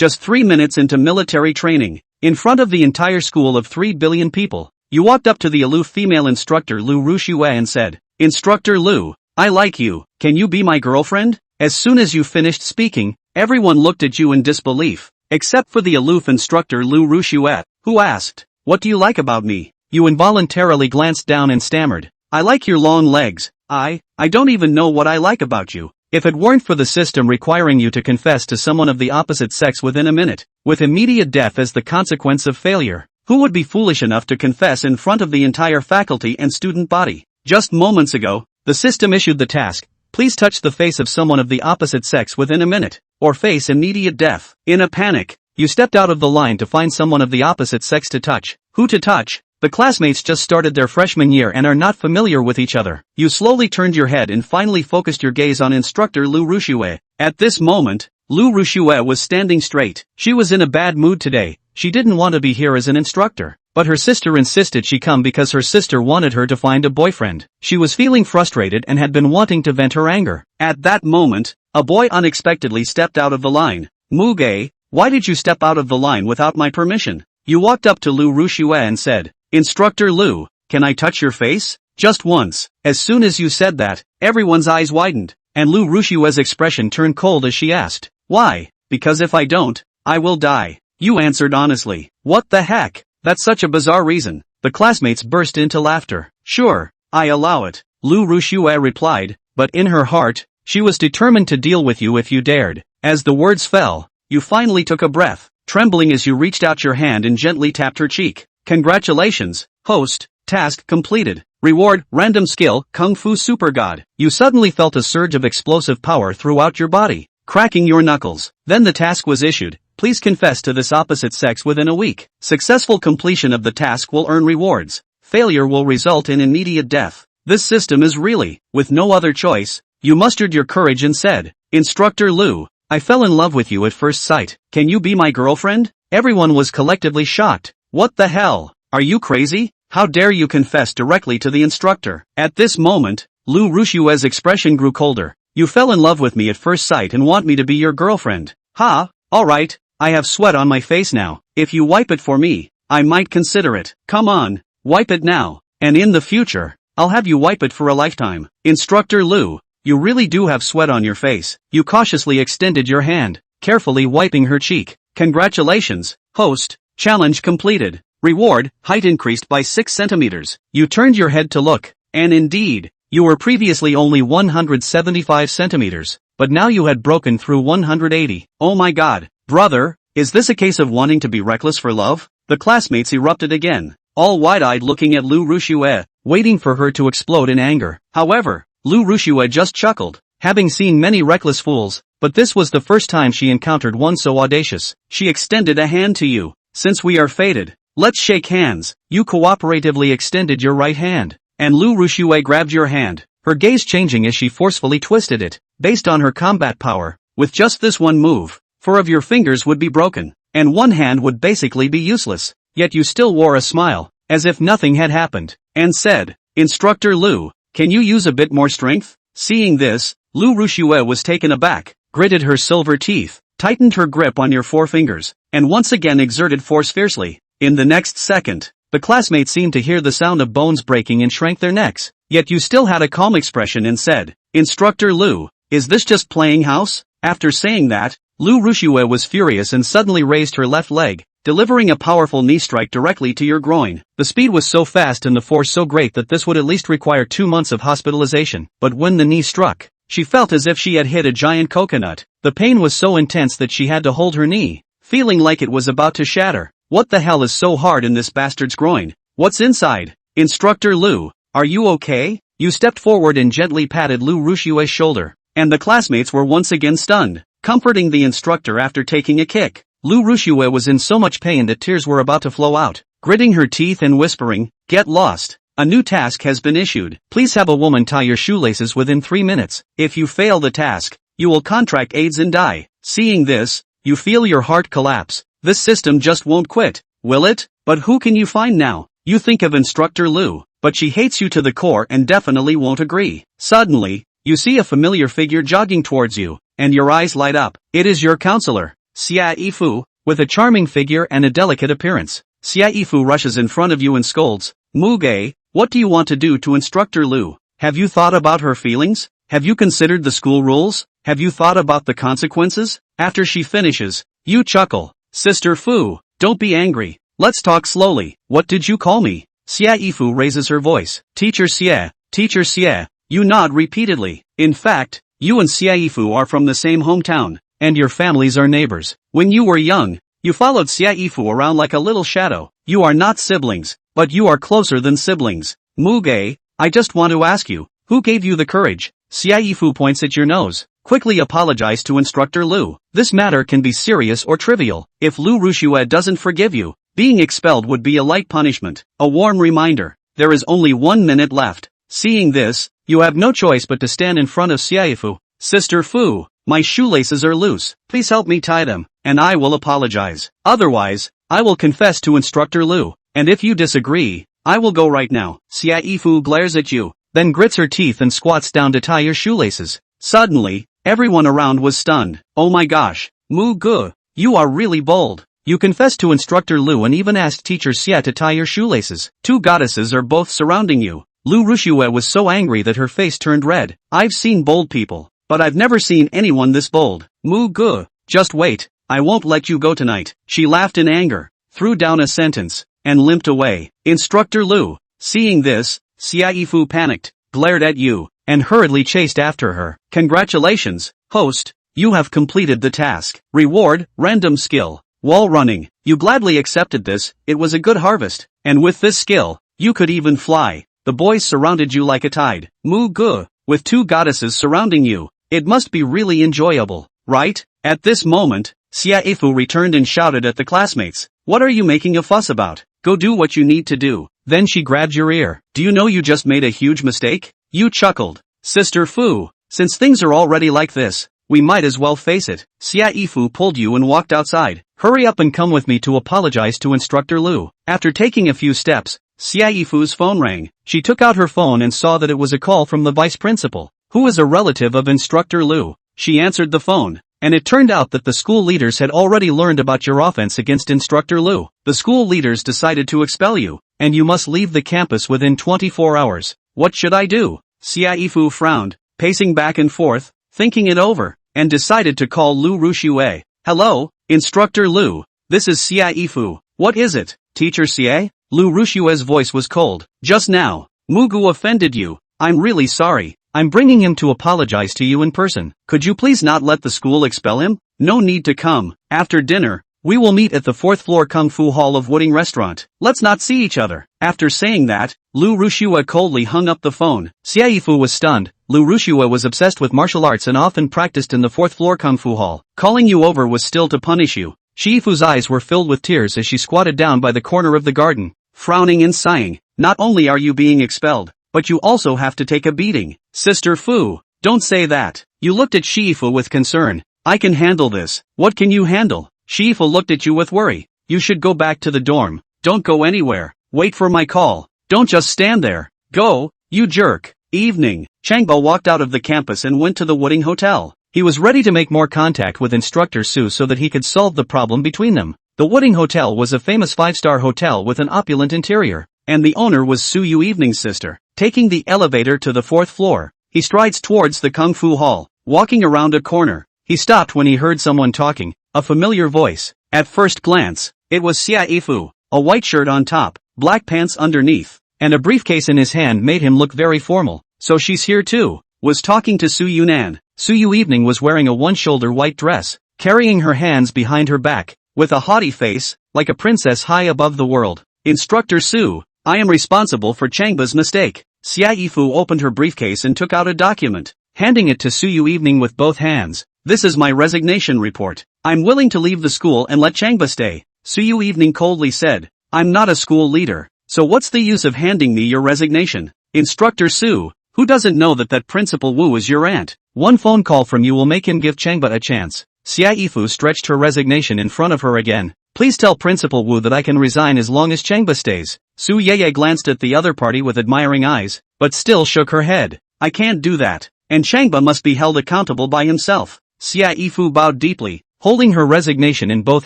just 3 minutes into military training, in front of the entire school of 3 billion people, you walked up to the aloof female instructor Lu Rushue and said, "Instructor Lu, I like you, can you be my girlfriend?" As soon as you finished speaking, everyone looked at you in disbelief, except for the aloof instructor Lu Rushue, who asked, "What do you like about me?" You involuntarily glanced down and stammered, "I like your long legs. I don't even know what I like about you." If it weren't for the system requiring you to confess to someone of the opposite sex within a minute, with immediate death as the consequence of failure, who would be foolish enough to confess in front of the entire faculty and student body? Just moments ago, the system issued the task, "Please touch the face of someone of the opposite sex within a minute, or face immediate death." In a panic, you stepped out of the line to find someone of the opposite sex to touch. Who to touch? The classmates just started their freshman year and are not familiar with each other. You slowly turned your head and finally focused your gaze on instructor Lu Rushue. At this moment, Lu Rushue was standing straight. She was in a bad mood today. She didn't want to be here as an instructor, but her sister insisted she come because her sister wanted her to find a boyfriend. She was feeling frustrated and had been wanting to vent her anger. At that moment, a boy unexpectedly stepped out of the line. "Muge, why did you step out of the line without my permission?" You walked up to Lu Rushue and said, "Instructor Lu, can I touch your face?" Just once. As soon as you said that, everyone's eyes widened, and Lu Rushue's expression turned cold as she asked, "Why?" "Because if I don't, I will die," you answered honestly. "What the heck? That's such a bizarre reason." The classmates burst into laughter. "Sure, I allow it," Lu Rushue replied, but in her heart, she was determined to deal with you if you dared. As the words fell, you finally took a breath, trembling as you reached out your hand and gently tapped her cheek. "Congratulations, host, task completed. Reward, random skill, Kung Fu Super God." You suddenly felt a surge of explosive power throughout your body, cracking your knuckles. Then the task was issued, "Please confess to this opposite sex within a week." Successful completion of the task will earn rewards. Failure will result in immediate death. This system is really, with no other choice, you mustered your courage and said, "Instructor Lu, I fell in love with you at first sight. Can you be my girlfriend?" Everyone was collectively shocked. What the hell? Are you crazy? How dare you confess directly to the instructor? At this moment, Lu Rushue's expression grew colder. "You fell in love with me at first sight and want me to be your girlfriend. Ha, alright, I have sweat on my face now. If you wipe it for me, I might consider it. Come on, wipe it now, and in the future, I'll have you wipe it for a lifetime." Instructor Lu, you really do have sweat on your face. You cautiously extended your hand, carefully wiping her cheek. "Congratulations, host. Challenge completed. Reward, height increased by 6 centimeters. You turned your head to look, and indeed, you were previously only 175 centimeters, but now you had broken through 180. "Oh my god, brother, is this a case of wanting to be reckless for love?" The classmates erupted again, all wide-eyed looking at Lu Rushue, waiting for her to explode in anger. However, Lu Rushue just chuckled, having seen many reckless fools, but this was the first time she encountered one so audacious. She extended a hand to you. "Since we are fated, let's shake hands." You cooperatively extended your right hand, and Lu Rushue grabbed your hand, her gaze changing as she forcefully twisted it. Based on her combat power, with just this one move, 4 of your fingers would be broken, and one hand would basically be useless. Yet you still wore a smile, as if nothing had happened, and said, "Instructor Lu, can you use a bit more strength?" Seeing this, Lu Rushue was taken aback, gritted her silver teeth, tightened her grip on your 4 fingers, and once again exerted force fiercely. In the next second, the classmates seemed to hear the sound of bones breaking and shrank their necks. Yet you still had a calm expression and said, "Instructor Lu, is this just playing house?" After saying that, Lu Rushue was furious and suddenly raised her left leg, delivering a powerful knee strike directly to your groin. The speed was so fast and the force so great that this would at least require 2 months of hospitalization. But when the knee struck, she felt as if she had hit a giant coconut. The pain was so intense that she had to hold her knee, feeling like it was about to shatter. What the hell is so hard in this bastard's groin? What's inside? Instructor Lu, are you okay? You stepped forward and gently patted Lu Rushue's shoulder, and the classmates were once again stunned, comforting the instructor after taking a kick. Lu Rushue was in so much pain that tears were about to flow out, gritting her teeth and whispering, "Get lost. A new task has been issued. Please have a woman tie your shoelaces within 3 minutes. If you fail the task, you will contract AIDS and die." Seeing this, you feel your heart collapse. This system just won't quit, will it? But who can you find now? You think of Instructor Lu, but she hates you to the core and definitely won't agree. Suddenly, you see a familiar figure jogging towards you, and your eyes light up. It is your counselor. Xia Yifu, with a charming figure and a delicate appearance. Xia Yifu rushes in front of you and scolds, Muge, what do you want to do to Instructor Lu? Have you thought about her feelings? Have you considered the school rules? Have you thought about the consequences? After she finishes, you chuckle. Sister Fu, don't be angry. Let's talk slowly. What did you call me? Xia Yifu raises her voice. Teacher Xie, you nod repeatedly. In fact, you and Xia Yifu are from the same hometown, and your families are neighbors. When you were young, you followed Xia Yifu around like a little shadow. You are not siblings, but you are closer than siblings. Muge, I just want to ask you, who gave you the courage? Xia Yifu points at your nose. Quickly apologize to Instructor Lu. This matter can be serious or trivial. If Lu Rushue doesn't forgive you, being expelled would be a light punishment. A warm reminder. There is only 1 minute left. Seeing this, you have no choice but to stand in front of Xia Yifu. Sister Fu, my shoelaces are loose. Please help me tie them, and I will apologize. Otherwise, I will confess to Instructor Lu. And if you disagree, I will go right now. Xia Yifu glares at you, then grits her teeth and squats down to tie your shoelaces. Suddenly, everyone around was stunned. Oh my gosh, Mu Gu, you are really bold. You confessed to Instructor Lu and even asked Teacher Xie to tie your shoelaces. Two goddesses are both surrounding you. Lu Rushue was so angry that her face turned red. I've seen bold people, but I've never seen anyone this bold. Mu Gu, just wait, I won't let you go tonight. She laughed in anger, threw down a sentence, and limped away. Instructor Lu, seeing this, Xia Yifu panicked, glared at you, and hurriedly chased after her. Congratulations, host, you have completed the task. Reward, random skill, wall running. You gladly accepted this, it was a good harvest, and with this skill, you could even fly. The boys surrounded you like a tide. Mu Gu, with two goddesses surrounding you, it must be really enjoyable, right? At this moment, Xia Yifu returned and shouted at the classmates, what are you making a fuss about? Go do what you need to do. Then she grabbed your ear. Do you know you just made a huge mistake? You chuckled. Sister Fu, since things are already like this, we might as well face it. Xia Yifu pulled you and walked outside. Hurry up and come with me to apologize to Instructor Lu. After taking a few steps, Xia Yifu's phone rang. She took out her phone and saw that it was a call from the vice principal, who is a relative of Instructor Lu. She answered the phone, and it turned out that the school leaders had already learned about your offense against Instructor Lu. The school leaders decided to expel you, and you must leave the campus within 24 hours. What should I do? Xia Yifu frowned, pacing back and forth, thinking it over, and decided to call Lu Rushue. Hello, Instructor Lu, this is Xia Yifu. What is it, Teacher Xie? Lu Rushue's voice was cold. Just now, Mu Gu offended you. I'm really sorry. I'm bringing him to apologize to you in person. Could you please not let the school expel him? No need to come. After dinner, we will meet at the 4th floor Kung Fu Hall of Wooding Restaurant. Let's not see each other. After saying that, Lu Rushue coldly hung up the phone. Xia Yifu was stunned. Lu Rushue was obsessed with martial arts and often practiced in the 4th floor Kung Fu Hall. Calling you over was still to punish you. Xia Yifu's eyes were filled with tears as she squatted down by the corner of the garden, frowning and sighing. Not only are you being expelled, but you also have to take a beating. Sister Fu, don't say that. You looked at Xia Yifu with concern. I can handle this. What can you handle? Xia Yifu looked at you with worry. You should go back to the dorm. Don't go anywhere. Wait for my call. Don't just stand there. Go, you jerk. Evening. Changbo walked out of the campus and went to the Wooding Hotel. He was ready to make more contact with Instructor Su so that he could solve the problem between them. The Wooding Hotel was a famous 5-star hotel with an opulent interior, and the owner was Su Yui's sister. Taking the elevator to the 4th floor, he strides towards the Kung Fu Hall. Walking around a corner, he stopped when he heard someone talking, a familiar voice. At first glance, it was Xia Yifu. A white shirt on top, black pants underneath, and a briefcase in his hand made him look very formal. So she's here too. Was talking to Su Yunan. Su Yu was wearing a one-shoulder white dress, carrying her hands behind her back, with a haughty face, like a princess high above the world. Instructor Su, I am responsible for Changba's mistake. Xia Yifu opened her briefcase and took out a document, handing it to Su Yu with both hands. This is my resignation report. I'm willing to leave the school and let Changba stay. Su Yu coldly said, I'm not a school leader, so what's the use of handing me your resignation? Instructor Su, who doesn't know that Principal Wu is your aunt? One phone call from you will make him give Changba a chance. Xia Yifu stretched her resignation in front of her again. Please tell Principal Wu that I can resign as long as Changba stays. Su Yeye glanced at the other party with admiring eyes, but still shook her head. I can't do that, and Changba must be held accountable by himself. Xia Yifu bowed deeply, holding her resignation in both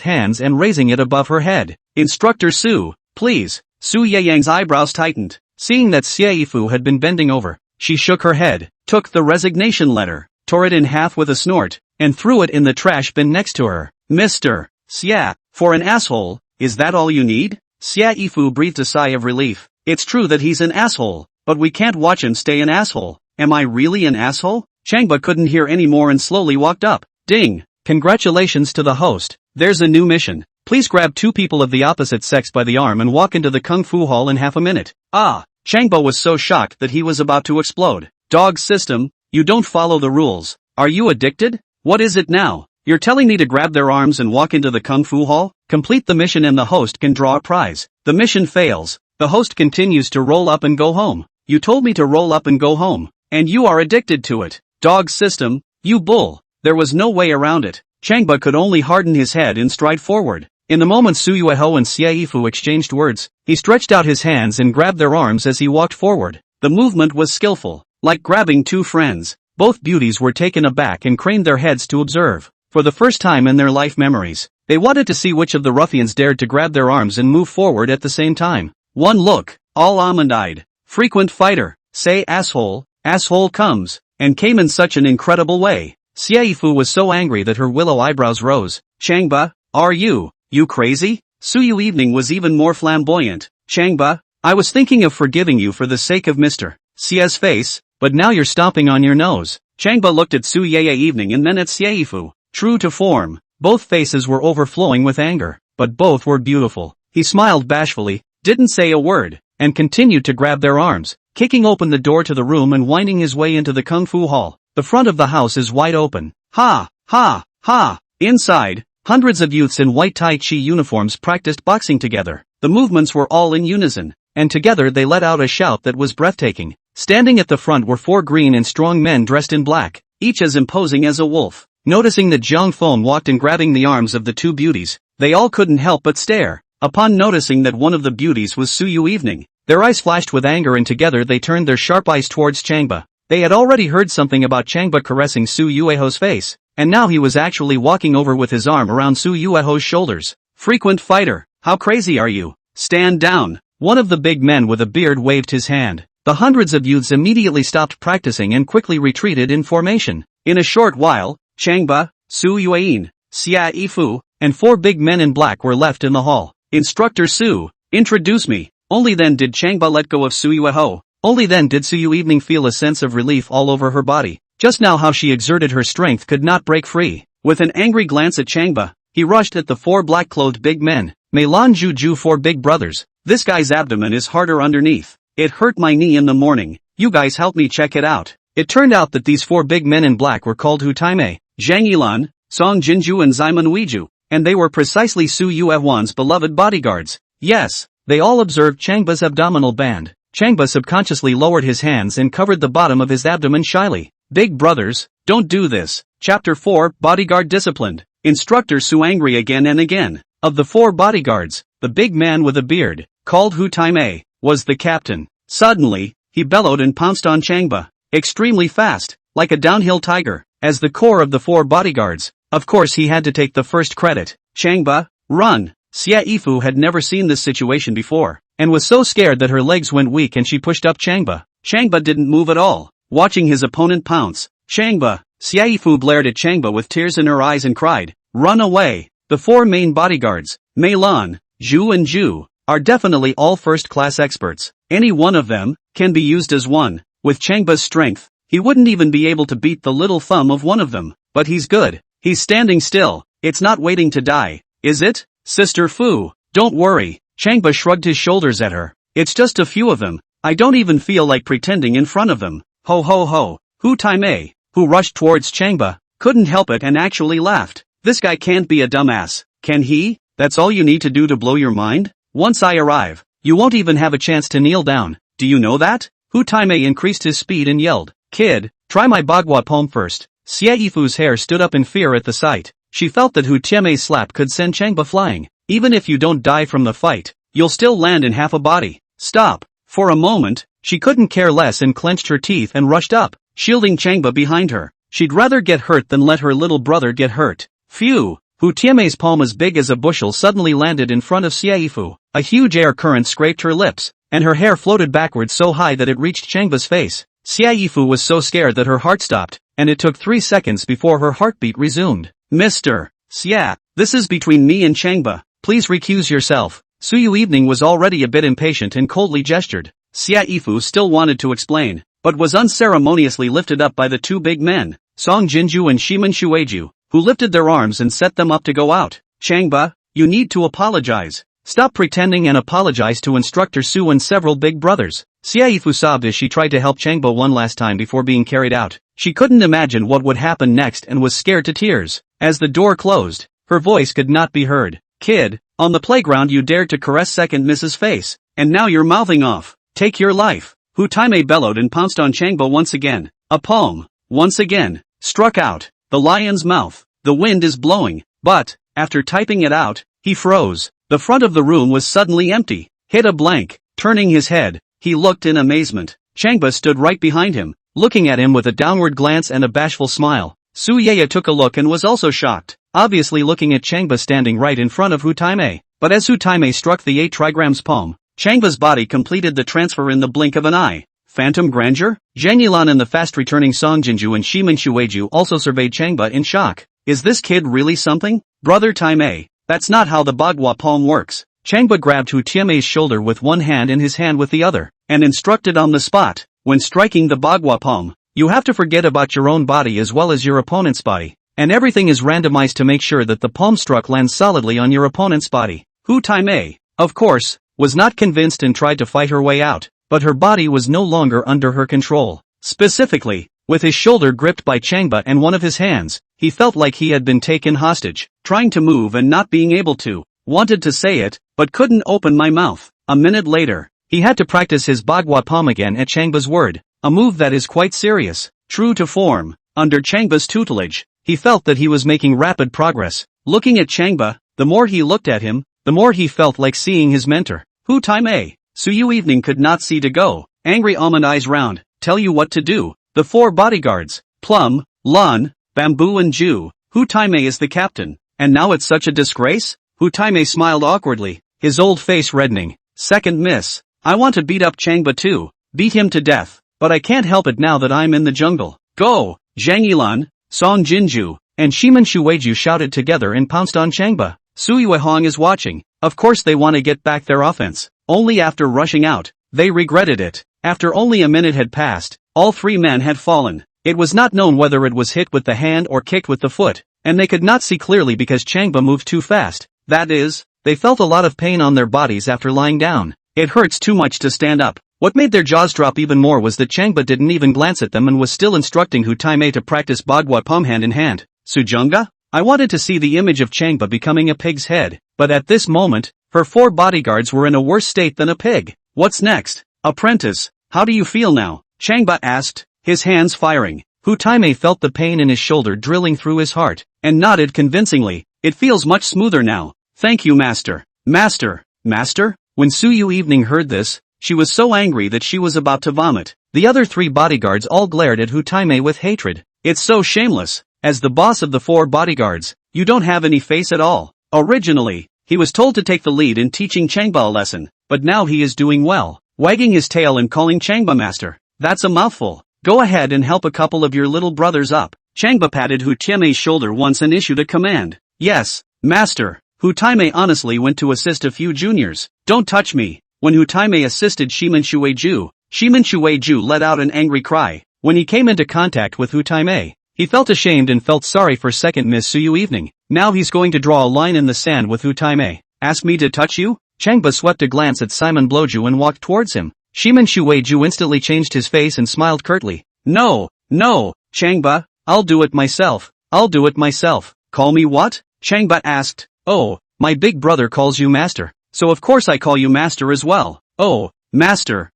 hands and raising it above her head. Instructor Su, please. Su Yuy's eyebrows tightened. Seeing that Xiaofu had been bending over, she shook her head, took the resignation letter, tore it in half with a snort, and threw it in the trash bin next to her. Mr. Xia, for an asshole, is that all you need? Xiaofu breathed a sigh of relief. It's true that he's an asshole, but we can't watch him stay an asshole. Am I really an asshole? Changba couldn't hear any more and slowly walked up. Ding! Congratulations to the host. There's a new mission. Please grab 2 people of the opposite sex by the arm and walk into the Kung Fu Hall in half a minute. Ah! Changba was so shocked that he was about to explode. Dog system, you don't follow the rules. Are you addicted? What is it now? You're telling me to grab their arms and walk into the Kung Fu Hall? Complete the mission and the host can draw a prize. The mission fails. The host continues to roll up and go home. You told me to roll up and go home. And you are addicted to it. Dog system, you bull. There was no way around it. Changba could only harden his head and stride forward. In the moment Su Yui and Xiaofu exchanged words, he stretched out his hands and grabbed their arms as he walked forward. The movement was skillful, like grabbing 2 friends. Both beauties were taken aback and craned their heads to observe. For the first time in their life memories, they wanted to see which of the ruffians dared to grab their arms and move forward at the same time. One look, all almond-eyed. Frequent fighter, say asshole, asshole comes, and came in such an incredible way. Xiaofu was so angry that her willow eyebrows rose. Changba, are you crazy? Su Yui evening was even more flamboyant. Changba, I was thinking of forgiving you for the sake of Mr. Xia's face, but now you're stomping on your nose. Changba looked at Su Yui evening and then at Xiaofu. True to form, both faces were overflowing with anger, but both were beautiful. He smiled bashfully, didn't say a word, and continued to grab their arms, kicking open the door to the room and winding his way into the Kung Fu Hall. The front of the house is wide open. Ha, ha, ha. Inside, hundreds of youths in white Tai Chi uniforms practiced boxing together. The movements were all in unison, and together they let out a shout that was breathtaking. Standing at the front were 4 green and strong men dressed in black, each as imposing as a wolf. Noticing that Zhang Feng walked in grabbing the arms of the 2 beauties, they all couldn't help but stare. Upon noticing that one of the beauties was Su Yui evening, their eyes flashed with anger and together they turned their sharp eyes towards Changba. They had already heard something about Changba caressing Su Yui's face, and now he was actually walking over with his arm around Su Yui's shoulders. Frequent fighter, how crazy are you? Stand down. One of the big men with a beard waved his hand. The hundreds of youths immediately stopped practicing and quickly retreated in formation. In a short while, Changba, Su Yui, Xiaofu, and 4 big men in black were left in the hall. Instructor Su, introduce me. Only then did Changba let go of Su Yui. Only then did Su Yui evening feel a sense of relief all over her body. Just now how she exerted her strength could not break free. With an angry glance at Changba, he rushed at the 4 black-clothed big men. Meilan Juju 4 big brothers. This guy's abdomen is harder underneath. It hurt my knee in the morning. You guys help me check it out. It turned out that these 4 big men in black were called Hu Taimei, Zhang Yilan, Song Jinju and Zaiman Weiju, and they were precisely Su Yui's beloved bodyguards. Yes, they all observed Changba's abdominal band. Changba subconsciously lowered his hands and covered the bottom of his abdomen shyly. Big brothers, don't do this. Chapter 4, Bodyguard Disciplined. Instructor Su angry again and again. Of the 4 bodyguards, the big man with a beard, called Hu Taimei, was the captain. Suddenly, he bellowed and pounced on Changba. Extremely fast, like a downhill tiger. As the core of the 4 bodyguards, of course he had to take the first credit. Changba, run! Xiaofu had never seen this situation before, and was so scared that her legs went weak and she pushed up Changba. Changba didn't move at all, watching his opponent pounce. Changba! Xiaofu blared at Changba with tears in her eyes and cried, run away! The 4 main bodyguards, Meilan, Zhu and Zhu, are definitely all first-class experts. Any one of them can be used as one. With Changba's strength, he wouldn't even be able to beat the little thumb of one of them. But he's good. He's standing still. It's not waiting to die, is it? Sister Fu, don't worry. Changba shrugged his shoulders at her. It's just a few of them. I don't even feel like pretending in front of them. Ho ho ho. Hu Taimei, who rushed towards Changba, couldn't help it and actually laughed. This guy can't be a dumbass, can he? That's all you need to do to blow your mind? Once I arrive, you won't even have a chance to kneel down. Do you know that? Hu Taimei increased his speed and yelled, kid, try my bagua palm first. Xiaofu's hair stood up in fear at the sight. She felt that Hu Taimei's slap could send Changba flying. Even if you don't die from the fight, you'll still land in half a body. Stop. For a moment, she couldn't care less and clenched her teeth and rushed up, shielding Changba behind her. She'd rather get hurt than let her little brother get hurt. Phew, Hu Tianmei's palm as big as a bushel suddenly landed in front of Xiaofu. A huge air current scraped her lips, and her hair floated backwards so high that it reached Changba's face. Xiaofu was so scared that her heart stopped, and it took 3 seconds before her heartbeat resumed. Mr. Xia, this is between me and Changba. Please recuse yourself. Su Yui was already a bit impatient and coldly gestured. Xiaofu still wanted to explain, but was unceremoniously lifted up by the 2 big men, Song Jinju and Shimen Shueju, who lifted their arms and set them up to go out. Changba, you need to apologize. Stop pretending and apologize to Instructor Su and several big brothers. Xiaofu sobbed as she tried to help Changba one last time before being carried out. She couldn't imagine what would happen next and was scared to tears. As the door closed, her voice could not be heard. Kid, on the playground you dared to caress second Mrs. Face, and now you're mouthing off. Take your life. Hu Taimei bellowed and pounced on Changba once again. A palm, once again, struck out the lion's mouth. The wind is blowing, but, after typing it out, he froze. The front of the room was suddenly empty. Hit a blank. Turning his head, he looked in amazement. Changba stood right behind him, looking at him with a downward glance and a bashful smile. Su Yui took a look and was also shocked, obviously looking at Changba standing right in front of Hu Taimei. But as Hu Taimei struck the 8 trigram's palm, Changba's body completed the transfer in the blink of an eye. Phantom grandeur? Zhang Yilan and the fast-returning Song Jinju and Shimen Shueju also surveyed Changba in shock. Is this kid really something? Brother Taimei, that's not how the Bagua palm works. Changba grabbed Hu Tianmei's shoulder with one hand and his hand with the other, and instructed on the spot. When striking the Bagua palm, you have to forget about your own body as well as your opponent's body, and everything is randomized to make sure that the palm struck lands solidly on your opponent's body. Hu Taimei, of course, was not convinced and tried to fight her way out, but her body was no longer under her control. Specifically, with his shoulder gripped by Changba and one of his hands, he felt like he had been taken hostage, trying to move and not being able to. Wanted to say it, but couldn't open my mouth. A minute later, he had to practice his Bagua palm again at Changba's word, a move that is quite serious. True to form, under Changba's tutelage, he felt that he was making rapid progress. Looking at Changba, the more he looked at him, the more he felt like seeing his mentor. Hu Taimei, Su Yui could not see to go. Angry almond eyes round. Tell you what to do. The 4 bodyguards, Plum, Lon, Bamboo and Ju. Hu Taimei is the captain. And now it's such a disgrace? Hu Taimei smiled awkwardly, his old face reddening. Second miss. I want to beat up Changba too. Beat him to death. But I can't help it now that I'm in the jungle. Go! Zhang Yilan, Song Jinju, and Shimen Shueju shouted together and pounced on Changba. Su Yui is watching. Of course they want to get back their offense. Only after rushing out, they regretted it. After only a minute had passed, all 3 men had fallen. It was not known whether it was hit with the hand or kicked with the foot, and they could not see clearly because Changba moved too fast. That is, they felt a lot of pain on their bodies after lying down. It hurts too much to stand up. What made their jaws drop even more was that Changba didn't even glance at them and was still instructing Hu Taimei to practice Bagua palm hand in hand. Sujunga? I wanted to see the image of Changba becoming a pig's head, but at this moment, her 4 bodyguards were in a worse state than a pig. What's next? Apprentice, how do you feel now? Changba asked, his hands firing. Hu Taimei felt the pain in his shoulder drilling through his heart, and nodded convincingly. It feels much smoother now. Thank you, master. Master? Master? When Su Yui heard this, she was so angry that she was about to vomit. The other 3 bodyguards all glared at Hu Taimei with hatred. It's so shameless. As the boss of the 4 bodyguards, you don't have any face at all. Originally, he was told to take the lead in teaching Changba a lesson, but now he is doing well, wagging his tail and calling Changba master. That's a mouthful. Go ahead and help a couple of your little brothers up. Changba patted Hu Tianmei's shoulder once and issued a command. Yes, master. Hu Taimei honestly went to assist a few juniors. Don't touch me. When Hu Taimei assisted Shimen Shueju let out an angry cry. When he came into contact with Hu Taimei, he felt ashamed and felt sorry for second Miss Su Yui. Now he's going to draw a line in the sand with Hu Taimei. Ask me to touch you? Changba swept a glance at Simon Bloju and walked towards him. Shimen Shueju instantly changed his face and smiled curtly. No, Changba, I'll do it myself. Call me what? Changba asked. Oh, my big brother calls you master, so of course I call you master as well. Oh, master.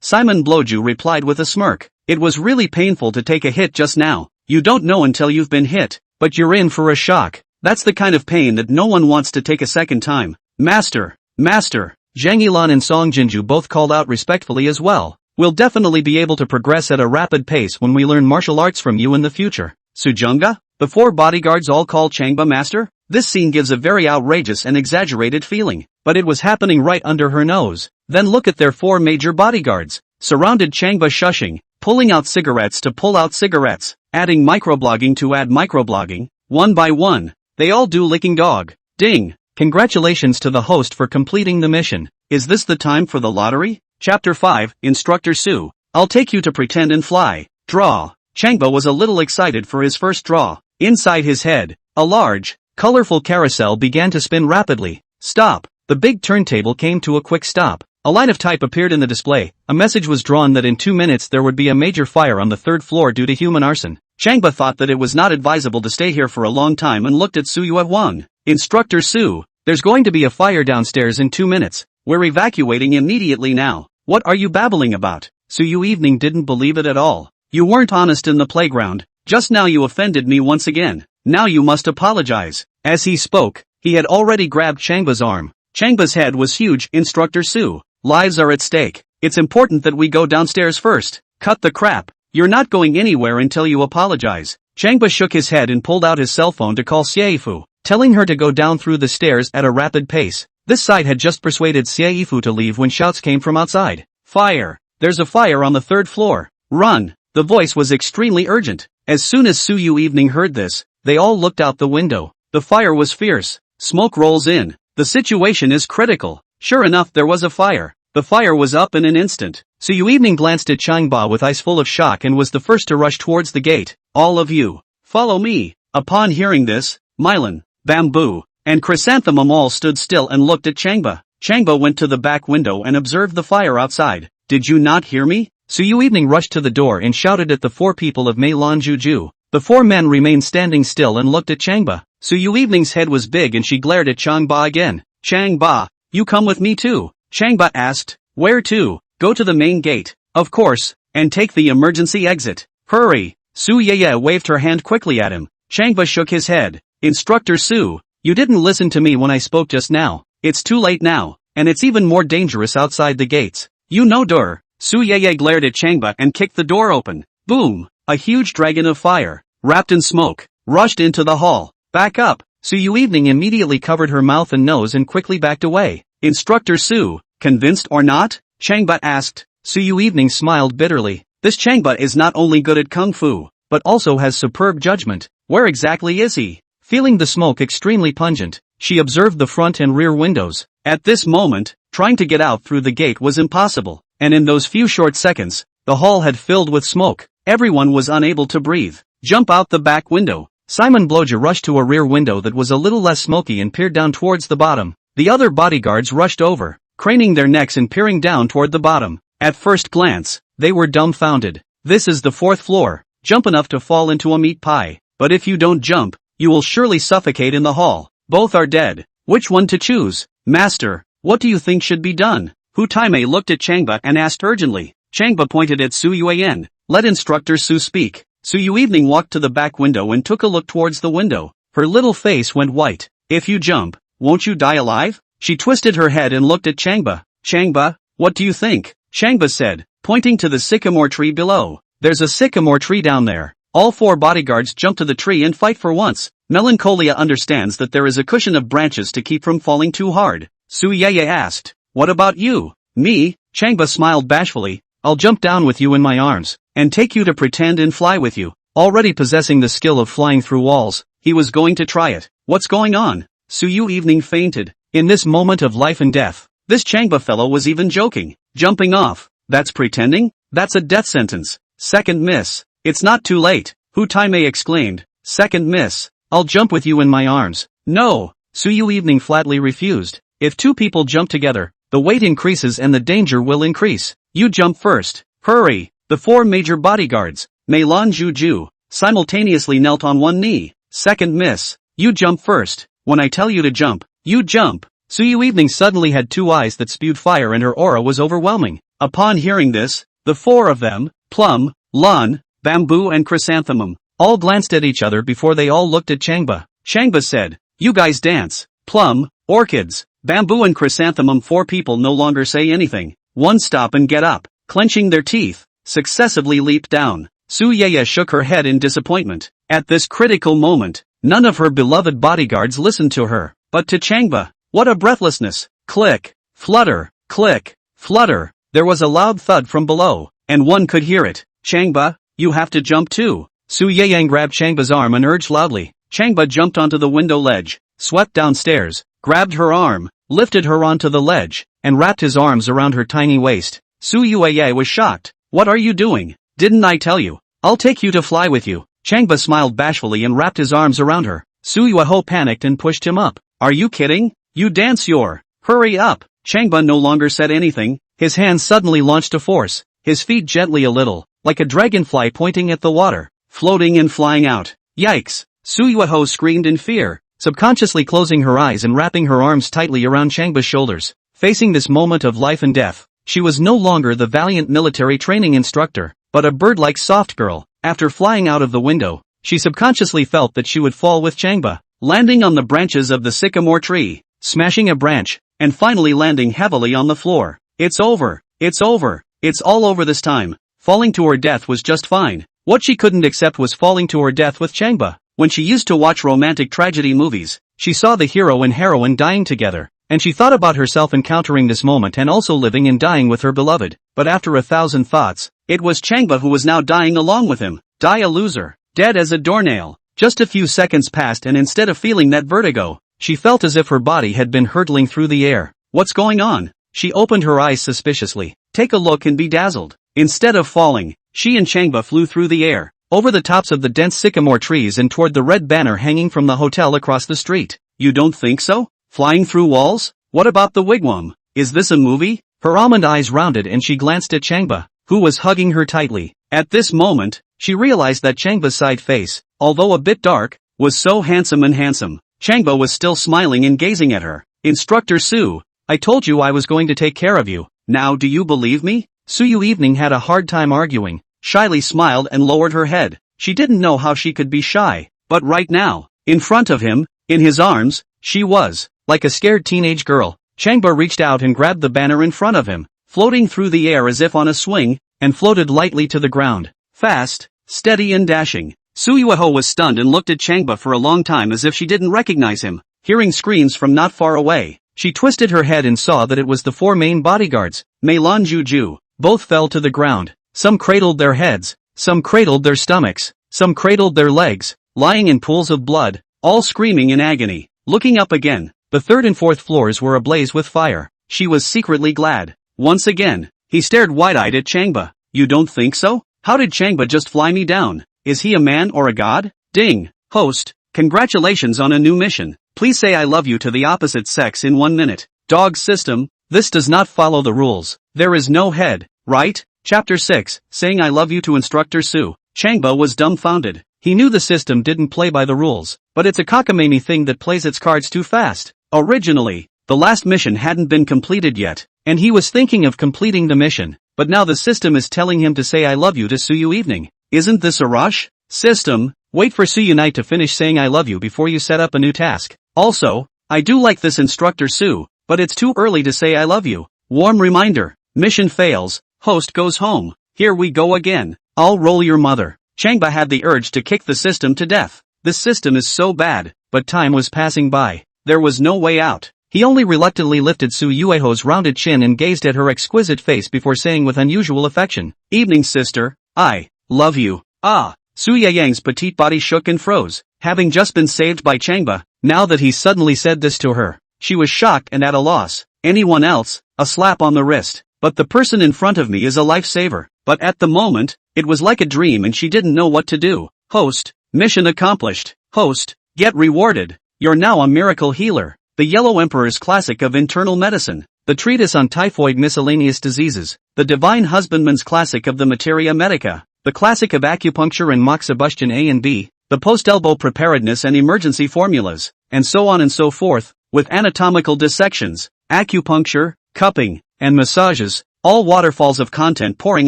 Simon Bloju replied with a smirk. It was really painful to take a hit just now. You don't know until you've been hit, but you're in for a shock. That's the kind of pain that no one wants to take a second time. Master. Zhang Yilan and Song Jinju both called out respectfully as well. We'll definitely be able to progress at a rapid pace when we learn martial arts from you in the future. Sujunga? The four bodyguards all call Changba master? This scene gives a very outrageous and exaggerated feeling, but it was happening right under her nose. Then look at their four major bodyguards, surrounded Changba shushing, pulling out cigarettes to pull out cigarettes, adding microblogging to add microblogging, one by one. They all do licking dog. Ding! Congratulations to the host for completing the mission. Is this the time for the lottery? Chapter 5, Instructor Su. I'll take you to pretend and fly. Draw. Changba was a little excited for his first draw. Inside his head, a large, colorful carousel began to spin rapidly. Stop. The big turntable came to a quick stop. A line of type appeared in the display. A message was drawn that in 2 minutes there would be a major fire on the 3rd floor due to human arson. Changba thought that it was not advisable to stay here for a long time and looked at Su Yui. Instructor Su, there's going to be a fire downstairs in 2 minutes. We're evacuating immediately now. What are you babbling about? Su Yui didn't believe it at all. You weren't honest in the playground. Just now you offended me once again. Now you must apologize. As he spoke, he had already grabbed Changba's arm. Changba's head was huge. Instructor Su, lives are at stake. It's important that we go downstairs first. Cut the crap. You're not going anywhere until you apologize. Changba shook his head and pulled out his cell phone to call Seifu, telling her to go down through the stairs at a rapid pace. This side had just persuaded Seifu to leave when shouts came from outside. Fire! There's a fire on the 3rd floor. Run! The voice was extremely urgent. As soon as Su Yui heard this, they all looked out the window. The fire was fierce. Smoke rolls in. The situation is critical. Sure enough, there was a fire. The fire was up in an instant. Su Yui glanced at Changba with eyes full of shock and was the first to rush towards the gate. All of you, follow me. Upon hearing this, Mylan, Bamboo, and Chrysanthemum all stood still and looked at Changba. Changba went to the back window and observed the fire outside. Did you not hear me? Su Yui rushed to the door and shouted at the 4 people of Meilan Juju. The 4 men remained standing still and looked at Changba. Su Yui's head was big and she glared at Changba again. Changba, you come with me too? Changba asked. Where to? Go to the main gate. Of course, and take the emergency exit. Hurry. Su Yui waved her hand quickly at him. Changba shook his head. Instructor Su, you didn't listen to me when I spoke just now. It's too late now, and it's even more dangerous outside the gates. You know dur. Su Yui glared at Changba and kicked the door open. Boom! A huge dragon of fire, wrapped in smoke, rushed into the hall. Back up! Su Yui immediately covered her mouth and nose and quickly backed away. Instructor Su, convinced or not? Changba asked. Su Yui smiled bitterly. This Changba is not only good at kung fu, but also has superb judgment. Where exactly is he? Feeling the smoke extremely pungent, she observed the front and rear windows. At this moment, trying to get out through the gate was impossible. And in those few short seconds, the hall had filled with smoke. Everyone was unable to breathe. Jump out the back window. Simon Bloja rushed to a rear window that was a little less smoky and peered down towards the bottom. The other bodyguards rushed over, craning their necks and peering down toward the bottom. At first glance, they were dumbfounded. This is the 4th floor. Jump enough to fall into a meat pie. But if you don't jump, you will surely suffocate in the hall. Both are dead. Which one to choose? Master, what do you think should be done? Hu Taimei looked at Changba and asked urgently. Changba pointed at Su Yui. Let Instructor Su speak. Su Yui walked to the back window and took a look towards the window. Her little face went white. If you jump, won't you die alive? She twisted her head and looked at Changba. Changba, what do you think? Changba said, pointing to the sycamore tree below. There's a sycamore tree down there. All 4 bodyguards jump to the tree and fight for once. Melancholia understands that there is a cushion of branches to keep from falling too hard. Su Yui asked. What about you? Me? Changba smiled bashfully. I'll jump down with you in my arms, and take you to pretend and fly with you. Already possessing the skill of flying through walls, he was going to try it. What's going on? Su Yui fainted. In this moment of life and death, this Changba fellow was even joking. Jumping off. That's pretending? That's a death sentence. Second miss. It's not too late. Hu Taimei exclaimed. Second miss. I'll jump with you in my arms. No. Su Yui flatly refused. If 2 people jump together, the weight increases and the danger will increase. You jump first. Hurry! The 4 major bodyguards, Meilan Juju, simultaneously knelt on one knee. Second miss. You jump first. When I tell you to jump, you jump. Su Yui suddenly had 2 eyes that spewed fire and her aura was overwhelming. Upon hearing this, the 4 of them, Plum, Lan, Bamboo and Chrysanthemum, all glanced at each other before they all looked at Changba. Changba said, you guys dance. Plum, Orchids, Bamboo and Chrysanthemum. 4 people no longer say anything. One stop and get up, clenching their teeth, successively leaped down. Su Yui shook her head in disappointment. At this critical moment, none of her beloved bodyguards listened to her, but to Changba. What a breathlessness! Click, flutter, click, flutter. There was a loud thud from below, and one could hear it. Changba, you have to jump too. Su Yui grabbed Changba's arm and urged loudly. Changba jumped onto the window ledge, swept downstairs, grabbed her arm, lifted her onto the ledge, and wrapped his arms around her tiny waist. Su Yui was shocked. What are you doing? Didn't I tell you? I'll take you to fly with you. Changba smiled bashfully and wrapped his arms around her. Su Yui panicked and pushed him up. Are you kidding? You dance your. Hurry up. Changba no longer said anything. His hands suddenly launched to force, his feet gently a little, like a dragonfly pointing at the water, floating and flying out. Yikes! Su Yui screamed in fear, subconsciously closing her eyes and wrapping her arms tightly around Changba's shoulders. Facing this moment of life and death, she was no longer the valiant military training instructor, but a bird-like soft girl. After flying out of the window, she subconsciously felt that she would fall with Changba, landing on the branches of the sycamore tree, smashing a branch, and finally landing heavily on the floor. It's over. It's over. It's all over this time. Falling to her death was just fine. What she couldn't accept was falling to her death with Changba. When she used to watch romantic tragedy movies, she saw the hero and heroine dying together, and she thought about herself encountering this moment and also living and dying with her beloved. But after 1,000 thoughts, it was Changba who was now dying along with him. Die a loser. Dead as a doornail. Just a few seconds passed and instead of feeling that vertigo, she felt as if her body had been hurtling through the air. What's going on? She opened her eyes suspiciously. Take a look and be dazzled. Instead of falling, she and Changba flew through the air, over the tops of the dense sycamore trees and toward the red banner hanging from the hotel across the street. You don't think so? Flying through walls? What about the wigwam? Is this a movie? Her almond eyes rounded and she glanced at Changba, who was hugging her tightly. At this moment, she realized that Changba's side face, although a bit dark, was so handsome and handsome. Changba was still smiling and gazing at her. Instructor Su, I told you I was going to take care of you. Now do you believe me? Su Yui had a hard time arguing, shyly smiled and lowered her head. She didn't know how she could be shy, but right now, in front of him, in his arms, she was, like a scared teenage girl. Changba reached out and grabbed the banner in front of him, floating through the air as if on a swing, and floated lightly to the ground. Fast, steady and dashing. Su Yui was stunned and looked at Changba for a long time as if she didn't recognize him. Hearing screams from not far away, she twisted her head and saw that it was the 4 main bodyguards. Meilan Juju. Both fell to the ground. Some cradled their heads, some cradled their stomachs, some cradled their legs, lying in pools of blood, all screaming in agony. Looking up again, the 3rd and 4th floors were ablaze with fire. She was secretly glad. Once again, he stared wide-eyed at Changba. You don't think so? How did Changba just fly me down? Is he a man or a god? Ding. Host, congratulations on a new mission. Please say I love you to the opposite sex in 1 minute. Dog system. This does not follow the rules. There is no head, right? Chapter 6, saying I love you to Instructor Su. Changba was dumbfounded. He knew the system didn't play by the rules, but it's a cockamamie thing that plays its cards too fast. Originally, the last mission hadn't been completed yet, and he was thinking of completing the mission, but now the system is telling him to say I love you to Su Yui. Isn't this a rush? System, wait for Su Yui to finish saying I love you before you set up a new task. Also, I do like this Instructor Su, but it's too early to say I love you. Warm reminder. Mission fails, host goes home. Here we go again. I'll roll your mother. Changba had the urge to kick the system to death. This system is so bad, but time was passing by. There was no way out. He only reluctantly lifted Su Yui's rounded chin and gazed at her exquisite face before saying with unusual affection, Evening sister, I love you. Ah, Su Yui's petite body shook and froze, having just been saved by Changba. Now that he suddenly said this to her, she was shocked and at a loss. Anyone else, a slap on the wrist, but the person in front of me is a lifesaver. But at the moment, it was like a dream and she didn't know what to do. Host, mission accomplished. Host, get rewarded. You're now a miracle healer. The Yellow Emperor's classic of internal medicine. The treatise on typhoid miscellaneous diseases. The Divine Husbandman's classic of the Materia Medica. The classic of acupuncture and moxibustion A and B. The post-elbow preparedness and emergency formulas. And so on and so forth, with anatomical dissections, acupuncture, cupping, and massages. All waterfalls of content pouring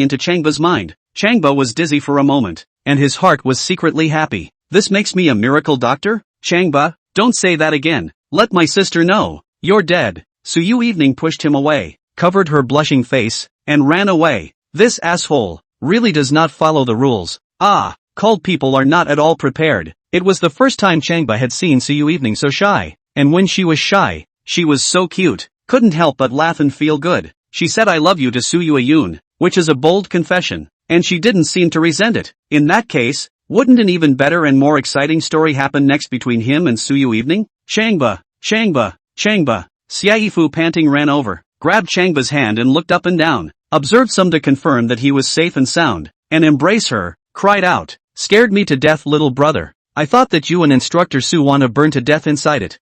into Changba's mind. Changba was dizzy for a moment, and his heart was secretly happy. This makes me a miracle doctor? Changba, don't say that again. Let my sister know. You're dead. Su Yui pushed him away, covered her blushing face, and ran away. This asshole really does not follow the rules. Cold people are not at all prepared. It was the first time Changba had seen Su Yui evening so shy, and when she was shy, she was so cute, couldn't help but laugh and feel good. She said I love you to Su Yui, which is a bold confession, and she didn't seem to resent it. In that case, wouldn't an even better and more exciting story happen next between him and Su Yui evening? Changba, Changba, Changba. Xiaifu panting ran over, grabbed Changba's hand and looked up and down, observed some to confirm that he was safe and sound, and embrace her, cried out, scared me to death little brother. I thought that you and Instructor Su wanna burn to death inside it.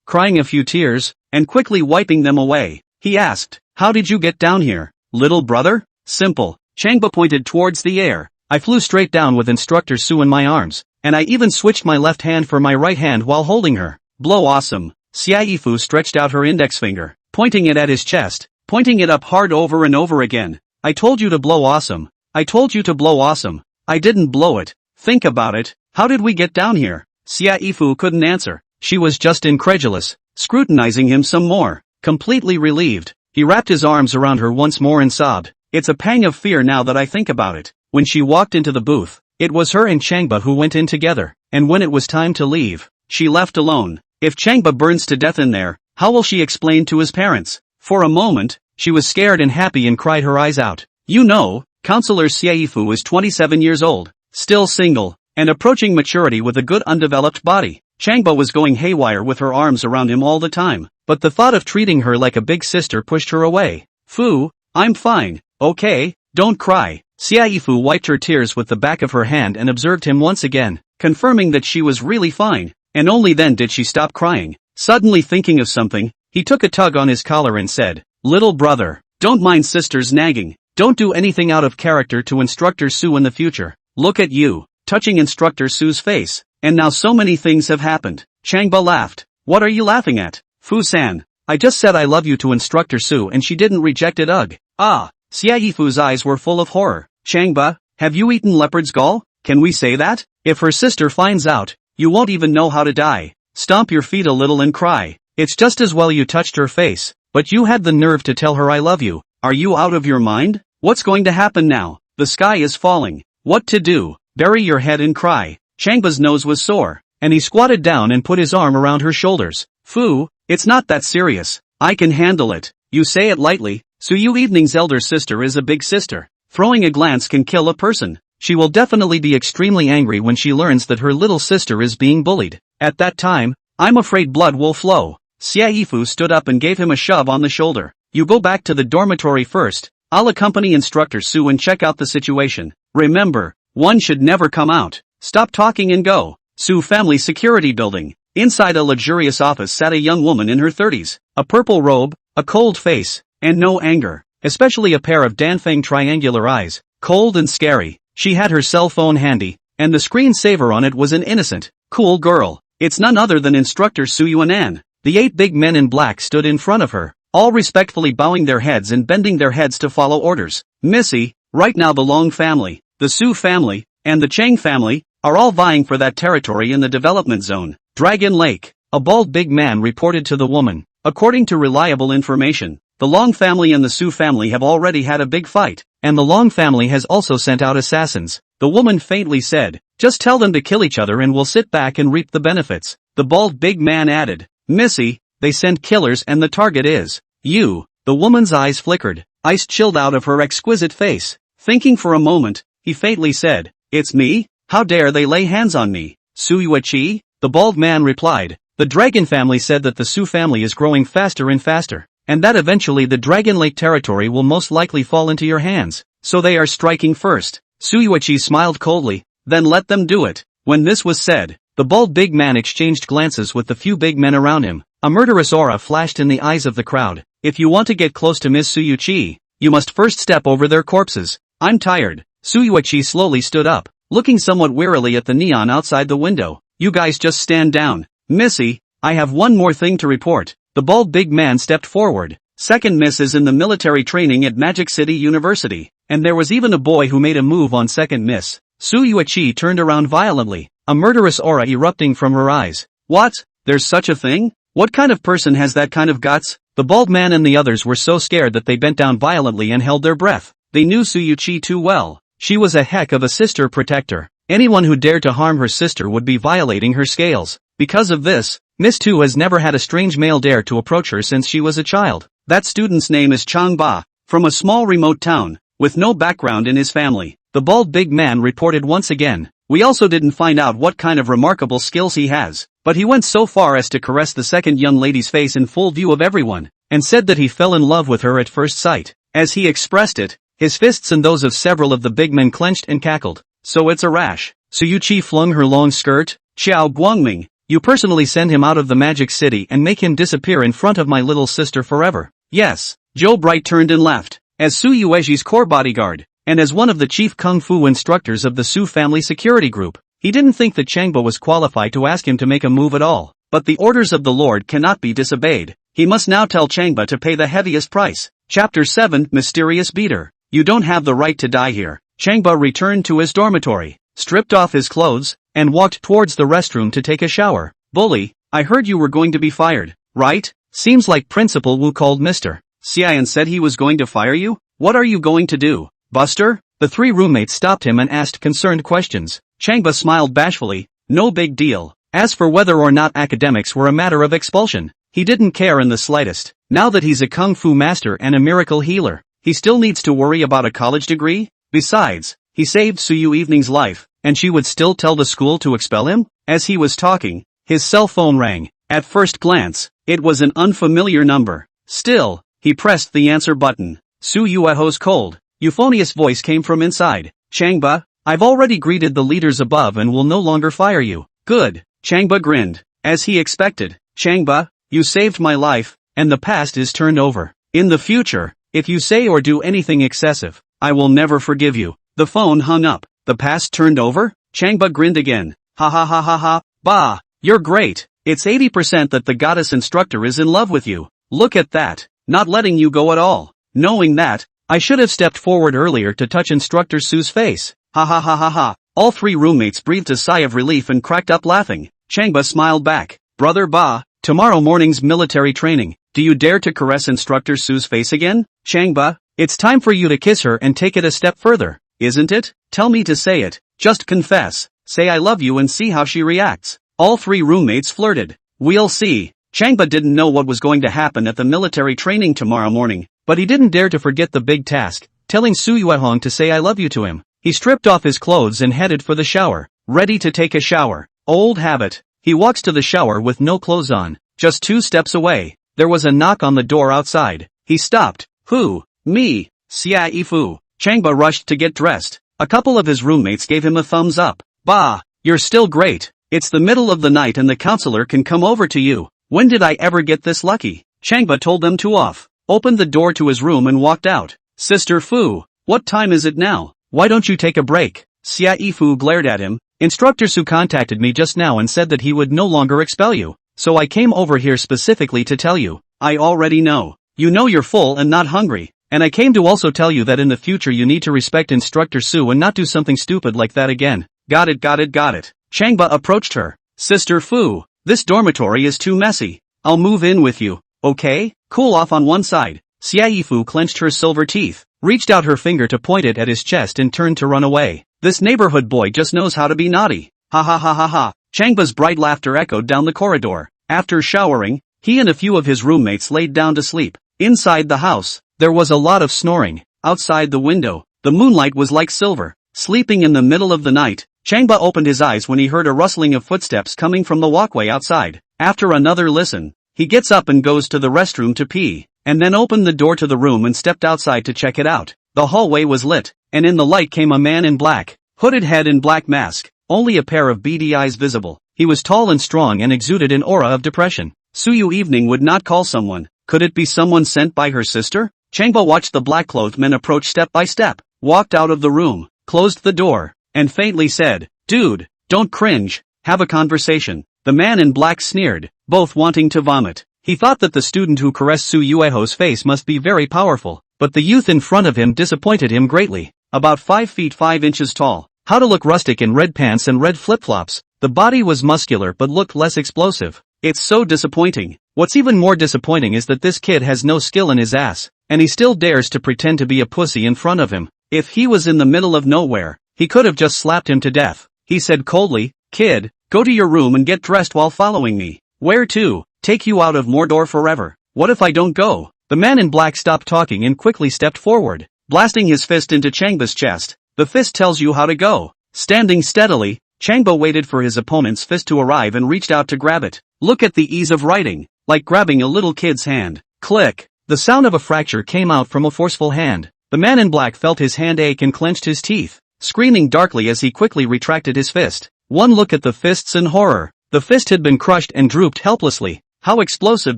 Crying a few tears, and quickly wiping them away, he asked, how did you get down here, little brother? Simple. Changba pointed towards the air. I flew straight down with Instructor Su in my arms, and I even switched my left hand for my right hand while holding her. Blow awesome. Xiaifu stretched out her index finger, pointing it at his chest, pointing it up hard over and over again. I told you to blow awesome. I told you to blow awesome. I didn't blow it. Think about it. How did we get down here? Xiaifu couldn't answer. She was just incredulous, scrutinizing him some more. Completely relieved, he wrapped his arms around her once more and sobbed. It's a pang of fear now that I think about it. When she walked into the booth, it was her and Changba who went in together, and when it was time to leave, she left alone. If Changba burns to death in there, how will she explain to his parents? For a moment, she was scared and happy and cried her eyes out. You know, Counselor Xiaifu is 27 years old, still single, and approaching maturity with a good undeveloped body. Changba was going haywire with her arms around him all the time, but the thought of treating her like a big sister pushed her away. Fu, I'm fine, okay, don't cry. Xiaifu wiped her tears with the back of her hand and observed him once again, confirming that she was really fine, and only then did she stop crying. Suddenly thinking of something, he took a tug on his collar and said, little brother, don't mind sister's nagging, don't do anything out of character to Instructor Su in the future. Look at you, touching Instructor Su's face, and now so many things have happened. Changba laughed. What are you laughing at? Fu-san, I just said I love you to Instructor Su and she didn't reject it. Ugh. Xiaifu's eyes were full of horror. Changba, have you eaten leopard's gall? Can we say that? If her sister finds out, you won't even know how to die. Stomp your feet a little and cry. It's just as well you touched her face, but you had the nerve to tell her I love you. Are you out of your mind? What's going to happen now? The sky is falling. What to do? Bury your head and cry. Changba's nose was sore, and he squatted down and put his arm around her shoulders. Fu, it's not that serious. I can handle it. You say it lightly. Su Yui Evening's elder sister is a big sister. Throwing a glance can kill a person. She will definitely be extremely angry when she learns that her little sister is being bullied. At that time, I'm afraid blood will flow. Xiaifu stood up and gave him a shove on the shoulder. You go back to the dormitory first. I'll accompany Instructor Su and check out the situation. Remember, one should never come out. Stop talking and go. Su Family Security Building. Inside a luxurious office sat a young woman in her 30s. A purple robe, a cold face, and no anger. Especially a pair of Danfeng triangular eyes. Cold and scary. She had her cell phone handy, and the screensaver on it was an innocent, cool girl. It's none other than Instructor Su Yuanan. The 8 big men in black stood in front of her, all respectfully bowing their heads and bending their heads to follow orders. Missy, right now the Long family, the Su family, and the Chang family, are all vying for that territory in the development zone. Dragon Lake. A bald big man reported to the woman. According to reliable information, the Long family and the Su family have already had a big fight, and the Long family has also sent out assassins. The woman faintly said, just tell them to kill each other and we'll sit back and reap the benefits. The bald big man added, Missy, they sent killers and the target is you. The woman's eyes flickered, ice chilled out of her exquisite face. Thinking for a moment, he faintly said, it's me? How dare they lay hands on me? Su Yui? The bald man replied, the Dragon family said that the Su family is growing faster and faster, and that eventually the Dragon Lake territory will most likely fall into your hands, so they are striking first. Su Yui smiled coldly, then let them do it. When this was said, the bald big man exchanged glances with the few big men around him. A murderous aura flashed in the eyes of the crowd. If you want to get close to Miss Su Yui, you must first step over their corpses. I'm tired. Su Yui slowly stood up, looking somewhat wearily at the neon outside the window. You guys just stand down. Missy, I have one more thing to report. The bald big man stepped forward. Second miss is in the military training at Magic City University, and there was even a boy who made a move on second miss. Su Yui turned around violently, a murderous aura erupting from her eyes. What? There's such a thing? What kind of person has that kind of guts? The bald man and the others were so scared that they bent down violently and held their breath. They knew Su Yui too well. She was a heck of a sister protector. Anyone who dared to harm her sister would be violating her scales. Because of this, Miss Tu has never had a strange male dare to approach her since she was a child. That student's name is Chang Ba, from a small remote town, with no background in his family. The bald big man reported once again. We also didn't find out what kind of remarkable skills he has, but he went so far as to caress the second young lady's face in full view of everyone, and said that he fell in love with her at first sight. As he expressed it, his fists and those of several of the big men clenched and cackled. So it's a rash. Su Yui flung her long skirt. Xiao Guangming, you personally send him out of the magic city and make him disappear in front of my little sister forever. Yes. Joe Bright turned and left. As Su Yui's core bodyguard, and as one of the chief kung fu instructors of the Su family security group, he didn't think that Changba was qualified to ask him to make a move at all. But the orders of the Lord cannot be disobeyed. He must now tell Changba to pay the heaviest price. Chapter 7 Mysterious Beater. You don't have the right to die here. Changba returned to his dormitory, stripped off his clothes, and walked towards the restroom to take a shower. Bully, I heard you were going to be fired, right? Seems like Principal Wu called Mr. Xian said he was going to fire you? What are you going to do, Buster? The three roommates stopped him and asked concerned questions. Changba smiled bashfully. No big deal. As for whether or not academics were a matter of expulsion, he didn't care in the slightest. Now that he's a kung fu master and a miracle healer, he still needs to worry about a college degree? Besides, he saved Su Yui's life, and she would still tell the school to expel him? As he was talking, his cell phone rang. At first glance, it was an unfamiliar number. Still, he pressed the answer button. Su Yui's cold, euphonious voice came from inside. Changba, I've already greeted the leaders above and will no longer fire you. Good. Changba grinned. As he expected. Changba, you saved my life, and the past is turned over. In the future, if you say or do anything excessive, I will never forgive you. The phone hung up. The past turned over? Changba grinned again. Ha ha ha ha ha. Bah, you're great. It's 80% that the goddess instructor is in love with you. Look at that. Not letting you go at all. Knowing that, I should have stepped forward earlier to touch Instructor Su's face. Ha ha ha ha ha. All three roommates breathed a sigh of relief and cracked up laughing. Changba smiled back. Brother Ba, tomorrow morning's military training. Do you dare to caress Instructor Su's face again? Changba, it's time for you to kiss her and take it a step further, isn't it? Tell me to say it. Just confess. Say I love you and see how she reacts. All three roommates flirted. We'll see. Changba didn't know what was going to happen at the military training tomorrow morning, but he didn't dare to forget the big task, telling Su Yuihong to say I love you to him. He stripped off his clothes and headed for the shower, ready to take a shower. Old habit. He walks to the shower with no clothes on. Just 2 steps away, there was a knock on the door outside. He stopped. Who? Me. Xia Yifu. Changba rushed to get dressed. A couple of his roommates gave him a thumbs up. Bah, you're still great. It's the middle of the night and the counselor can come over to you. When did I ever get this lucky? Changba told them to off, opened the door to his room and walked out. Sister Fu, what time is it now? Why don't you take a break? Xia Yifu glared at him. Instructor Su contacted me just now and said that he would no longer expel you. So I came over here specifically to tell you. I already know. You know you're full and not hungry. And I came to also tell you that in the future you need to respect Instructor Su and not do something stupid like that again. Got it. Changba approached her. Sister Fu, this dormitory is too messy. I'll move in with you, okay? Cool off on one side. Xia Yifu clenched her silver teeth, reached out her finger to point it at his chest and turned to run away. This neighborhood boy just knows how to be naughty. Ha ha ha ha ha. Changba's bright laughter echoed down the corridor. After showering, he and a few of his roommates laid down to sleep. Inside the house, there was a lot of snoring. Outside the window, the moonlight was like silver. Sleeping in the middle of the night, Changba opened his eyes when he heard a rustling of footsteps coming from the walkway outside. After another listen, he gets up and goes to the restroom to pee, and then opened the door to the room and stepped outside to check it out. The hallway was lit, and in the light came a man in black, hooded head and black mask, only a pair of beady eyes visible. He was tall and strong and exuded an aura of depression. Su Yui evening would not call someone. Could it be someone sent by her sister? Changba watched the black-clothed man approach step by step, walked out of the room, closed the door, and faintly said, "Dude, don't cringe, have a conversation." The man in black sneered, both wanting to vomit. He thought that the student who caressed Su Yui's face must be very powerful, but the youth in front of him disappointed him greatly. About 5 feet 5 inches tall, how to look rustic in red pants and red flip-flops. The body was muscular but looked less explosive. It's so disappointing. What's even more disappointing is that this kid has no skill in his ass, and he still dares to pretend to be a pussy in front of him. If he was in the middle of nowhere, he could have just slapped him to death. He said coldly, "Kid, go to your room and get dressed while following me." "Where to? Take you out of Mordor forever." "What if I don't go?" The man in black stopped talking and quickly stepped forward, blasting his fist into Changba's chest. "The fist tells you how to go." Standing steadily, Changba waited for his opponent's fist to arrive and reached out to grab it. Look at the ease of writing, like grabbing a little kid's hand. Click! The sound of a fracture came out from a forceful hand. The man in black felt his hand ache and clenched his teeth, screaming darkly as he quickly retracted his fist. One look at the fists in horror. The fist had been crushed and drooped helplessly. How explosive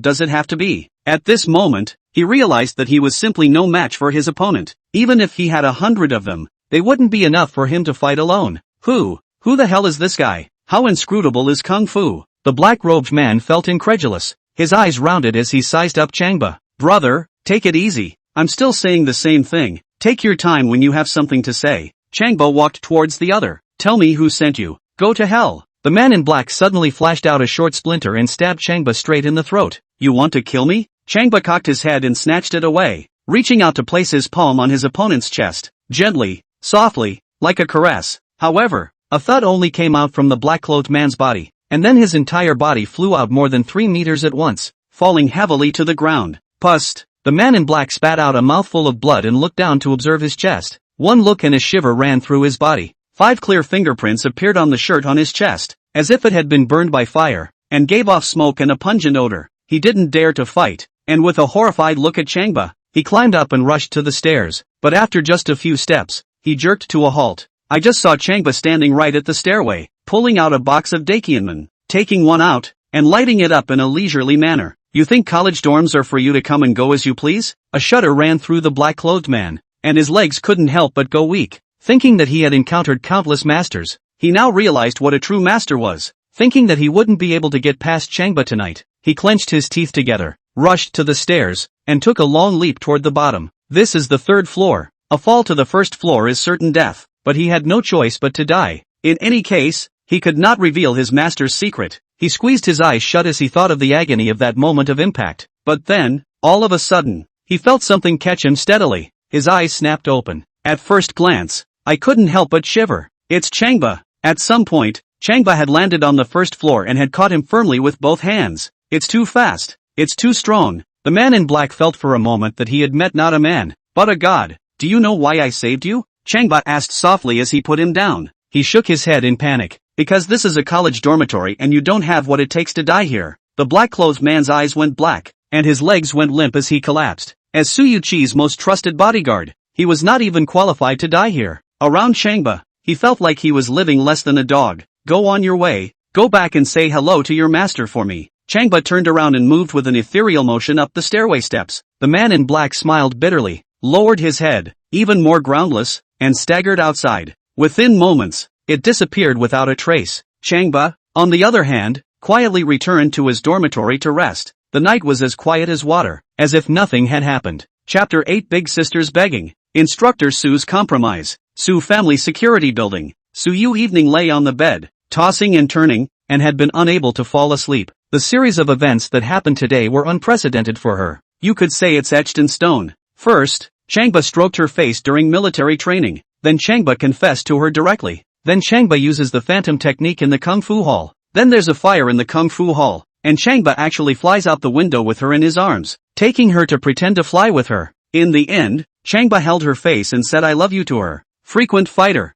does it have to be? At this moment, he realized that he was simply no match for his opponent. Even if he had 100 of them, they wouldn't be enough for him to fight alone. Who the hell is this guy? How inscrutable is Kung Fu? The black-robed man felt incredulous. His eyes rounded as he sized up Changba. "Brother, take it easy. I'm still saying the same thing. Take your time when you have something to say." Changba walked towards the other. "Tell me who sent you." "Go to hell." The man in black suddenly flashed out a short splinter and stabbed Changba straight in the throat. "You want to kill me?" Changba cocked his head and snatched it away, reaching out to place his palm on his opponent's chest, gently, softly, like a caress. However, a thud only came out from the black-clothed man's body, and then his entire body flew out more than 3 meters at once, falling heavily to the ground. Pust! The man in black spat out a mouthful of blood and looked down to observe his chest. One look and a shiver ran through his body. 5 clear fingerprints appeared on the shirt on his chest, as if it had been burned by fire, and gave off smoke and a pungent odor. He didn't dare to fight, and with a horrified look at Changba, he climbed up and rushed to the stairs, but after just a few steps, he jerked to a halt. I just saw Changba standing right at the stairway, pulling out a box of Dakianman, taking one out, and lighting it up in a leisurely manner. "You think college dorms are for you to come and go as you please?" A shudder ran through the black-clothed man, and his legs couldn't help but go weak. Thinking that he had encountered countless masters, he now realized what a true master was. Thinking that he wouldn't be able to get past Changba tonight, he clenched his teeth together, rushed to the stairs, and took a long leap toward the bottom. This is the 3rd floor. A fall to the 1st floor is certain death, but he had no choice but to die. In any case, he could not reveal his master's secret. He squeezed his eyes shut as he thought of the agony of that moment of impact. But then, all of a sudden, he felt something catch him steadily. His eyes snapped open. At first glance, I couldn't help but shiver. It's Changba. At some point, Changba had landed on the 1st floor and had caught him firmly with both hands. It's too fast. It's too strong. The man in black felt for a moment that he had met not a man, but a god. "Do you know why I saved you?" Changba asked softly as he put him down. He shook his head in panic. "Because this is a college dormitory and you don't have what it takes to die here." The black-clothed man's eyes went black, and his legs went limp as he collapsed. As Su Yui's most trusted bodyguard, he was not even qualified to die here. Around Changba, he felt like he was living less than a dog. "Go on your way. Go back and say hello to your master for me." Changba turned around and moved with an ethereal motion up the stairway steps. The man in black smiled bitterly, lowered his head, even more groundless, and staggered outside. Within moments, it disappeared without a trace. Changba, on the other hand, quietly returned to his dormitory to rest. The night was as quiet as water, as if nothing had happened. Chapter 8 Big Sisters Begging. Instructor Su's Compromise. Su Family Security Building. Su Yui evening lay on the bed, tossing and turning, and had been unable to fall asleep. The series of events that happened today were unprecedented for her. You could say it's etched in stone. First, Changba stroked her face during military training. Then Changba confessed to her directly. Then Changba uses the phantom technique in the Kung Fu Hall. Then there's a fire in the Kung Fu Hall, and Changba actually flies out the window with her in his arms, taking her to pretend to fly with her. In the end, Changba held her face and said "I love you" to her. Frequent fighter.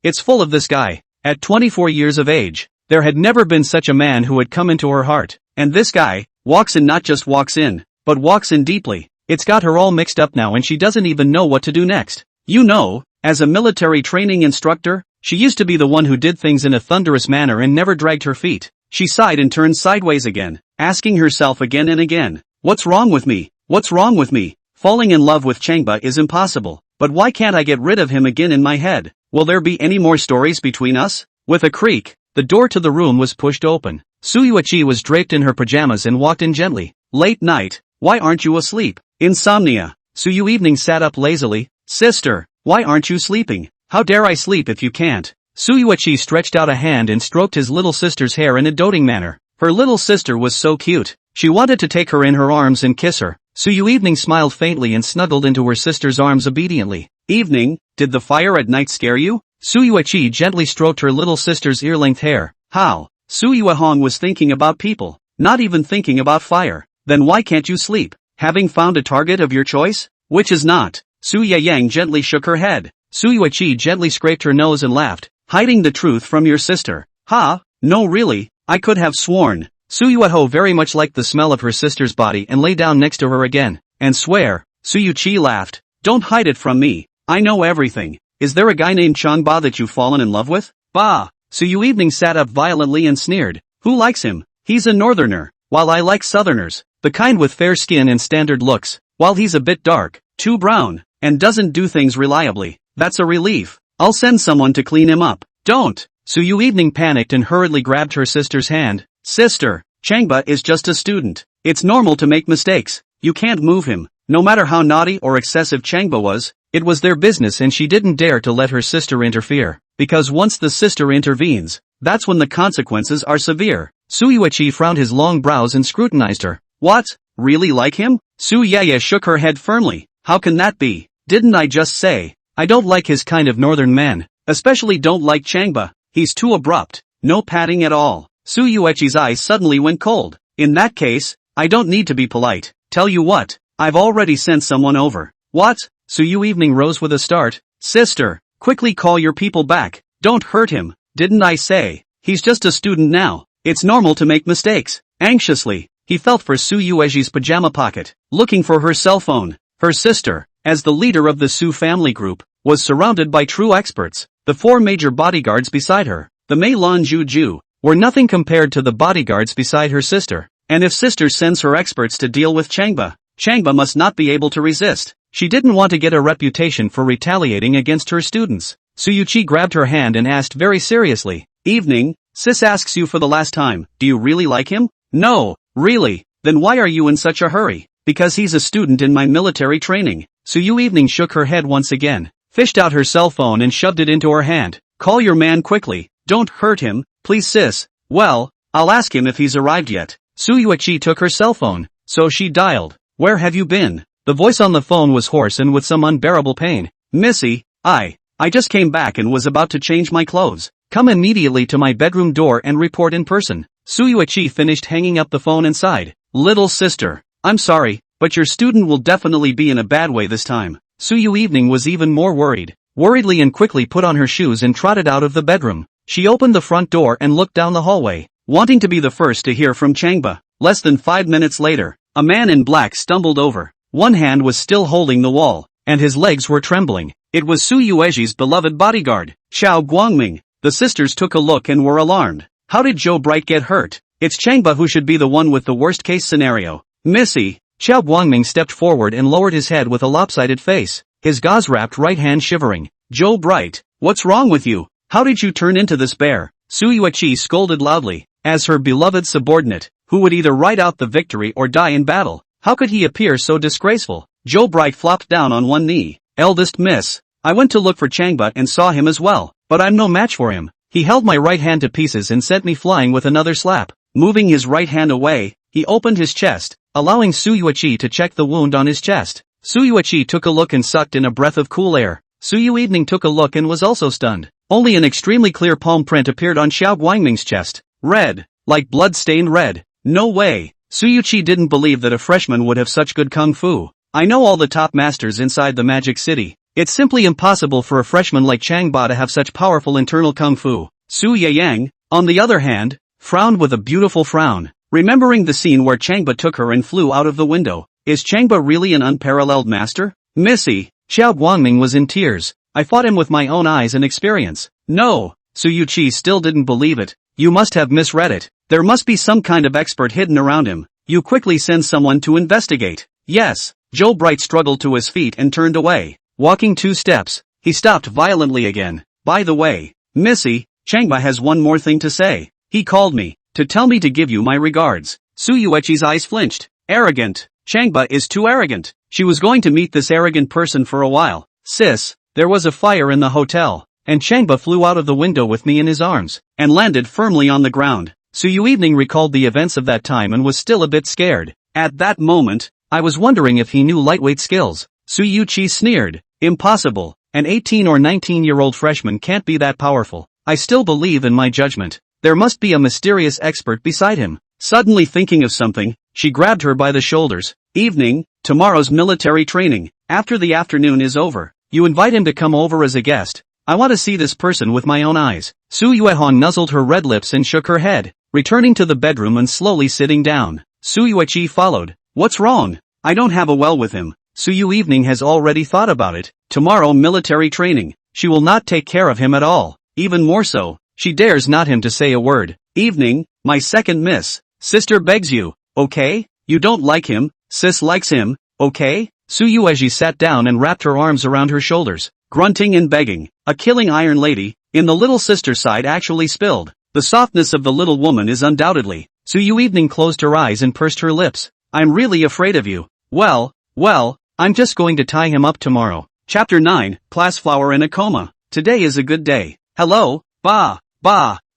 It's full of this guy. At 24 years of age, there had never been such a man who had come into her heart. And this guy walks in, not just walks in, but walks in deeply. It's got her all mixed up now and she doesn't even know what to do next. You know, as a military training instructor, she used to be the one who did things in a thunderous manner and never dragged her feet. She sighed and turned sideways again, asking herself again and again, "What's wrong with me? What's wrong with me?" Falling in love with Changba is impossible, but why can't I get rid of him again in my head? Will there be any more stories between us? With a creak, the door to the room was pushed open. Su Yui was draped in her pajamas and walked in gently. "Late night, why aren't you asleep?" "Insomnia." Su Yui sat up lazily. "Sister, why aren't you sleeping?" "How dare I sleep if you can't?" Su Yui stretched out a hand and stroked his little sister's hair in a doting manner. Her little sister was so cute. She wanted to take her in her arms and kiss her. Su Yui smiled faintly and snuggled into her sister's arms obediently. Evening, did the fire at night scare you? Su Yui gently stroked her little sister's ear-length hair. How? Su Yui was thinking about people, not even thinking about fire. Then why can't you sleep? Having found a target of your choice? Which is not. Su Yang gently shook her head. Su Yui gently scraped her nose and laughed. Hiding the truth from your sister. Ha? No really, I could have sworn. Su Yui very much liked the smell of her sister's body and lay down next to her again. And swear. Su Yui laughed. Don't hide it from me. I know everything. Is there a guy named Changba that you've fallen in love with? Bah! Su Yui sat up violently and sneered. Who likes him? He's a northerner, while I like southerners. The kind with fair skin and standard looks. While he's a bit dark, too brown, and doesn't do things reliably. That's a relief. I'll send someone to clean him up. Don't! Su Yui panicked and hurriedly grabbed her sister's hand. Sister, Changba is just a student. It's normal to make mistakes. You can't move him. No matter how naughty or excessive Changba was, it was their business and she didn't dare to let her sister interfere. Because once the sister intervenes, that's when the consequences are severe. Su Yui frowned his long brows and scrutinized her. What? Really like him? Su Yaya shook her head firmly. How can that be? Didn't I just say? I don't like his kind of northern man. Especially don't like Changba. He's too abrupt. No patting at all. Su Yui's eyes suddenly went cold. In that case, I don't need to be polite. Tell you what, I've already sent someone over. What? Su Yui rose with a start. Sister, quickly call your people back. Don't hurt him. Didn't I say? He's just a student now. It's normal to make mistakes. Anxiously, he felt for Su Yui's pajama pocket, looking for her cell phone. Her sister, as the leader of the Su family group, was surrounded by true experts. The four major bodyguards beside her, the Mei Lan Juju, were nothing compared to the bodyguards beside her sister. And if sister sends her experts to deal with Changba, Changba must not be able to resist. She didn't want to get a reputation for retaliating against her students. Su Yui grabbed her hand and asked very seriously. Evening, sis asks you for the last time, do you really like him? No, really. Then why are you in such a hurry? Because he's a student in my military training. Su Yui shook her head once again, fished out her cell phone and shoved it into her hand. Call your man quickly. Don't hurt him, please sis. Well, I'll ask him if he's arrived yet. Su Yui took her cell phone, so she dialed. Where have you been? The voice on the phone was hoarse and with some unbearable pain. Missy, I just came back and was about to change my clothes. Come immediately to my bedroom door and report in person. Su Yui finished hanging up the phone and sighed. Little sister, I'm sorry, but your student will definitely be in a bad way this time. Su Yui was even more worried. Worriedly and quickly put on her shoes and trotted out of the bedroom. She opened the front door and looked down the hallway, wanting to be the first to hear from Changba. Less than 5 minutes later, a man in black stumbled over. One hand was still holding the wall, and his legs were trembling. It was Su Yui's beloved bodyguard, Xiao Guangming. The sisters took a look and were alarmed. How did Joe Bright get hurt? It's Changba who should be the one with the worst case scenario. Missy. Xiao Guangming stepped forward and lowered his head with a lopsided face, his gauze-wrapped right hand shivering. Joe Bright, what's wrong with you? How did you turn into this bear? Su Yui scolded loudly. As her beloved subordinate, who would either ride out the victory or die in battle, how could he appear so disgraceful? Joe Bright flopped down on one knee. Eldest miss, I went to look for Changba and saw him as well, but I'm no match for him. He held my right hand to pieces and sent me flying with another slap. Moving his right hand away, he opened his chest, allowing Su Yui to check the wound on his chest. Su Yui took a look and sucked in a breath of cool air. Su Yui took a look and was also stunned. Only an extremely clear palm print appeared on Xiao Guangming's chest. Red, like blood-stained red. No way. Su Yui didn't believe that a freshman would have such good kung fu. I know all the top masters inside the Magic City. It's simply impossible for a freshman like Changba to have such powerful internal kung fu. Su Yang, on the other hand, frowned with a beautiful frown, remembering the scene where Changba took her and flew out of the window. Is Changba really an unparalleled master? Missy, Xiao Guangming was in tears. I fought him with my own eyes and experience. No, Su Yui still didn't believe it. You must have misread it. There must be some kind of expert hidden around him. You quickly send someone to investigate. Yes. Joe Bright struggled to his feet and turned away. Walking 2 steps, he stopped violently again. By the way, Missy, Changba has one more thing to say. He called me, to tell me to give you my regards. Su Yui's eyes flinched. Arrogant. Changba is too arrogant. She was going to meet this arrogant person for a while. Sis, there was a fire in the hotel, and Changba flew out of the window with me in his arms, and landed firmly on the ground. Su Yui recalled the events of that time and was still a bit scared. At that moment, I was wondering if he knew lightweight skills. Su Yui sneered. Impossible. An 18 or 19-year-old freshman can't be that powerful. I still believe in my judgment. There must be a mysterious expert beside him. Suddenly thinking of something, she grabbed her by the shoulders. Evening, tomorrow's military training. After the afternoon is over, you invite him to come over as a guest. I want to see this person with my own eyes. Su Yui nuzzled her red lips and shook her head, returning to the bedroom and slowly sitting down. Su Yui followed. What's wrong? I don't have a well with him. Su Yui has already thought about it. Tomorrow military training. She will not take care of him at all. Even more so, she dares not him to say a word. Evening, my second miss. Sister begs you, okay? You don't like him, sis likes him, okay? Su Yui sat down and wrapped her arms around her shoulders, grunting and begging. A killing iron lady, in the little sister side actually spilled. The softness of the little woman is undoubtedly. Su Yui closed her eyes and pursed her lips. I'm really afraid of you. Well, I'm just going to tie him up tomorrow. Chapter 9, Class Flower in a Coma. Today is a good day. Hello, Ba,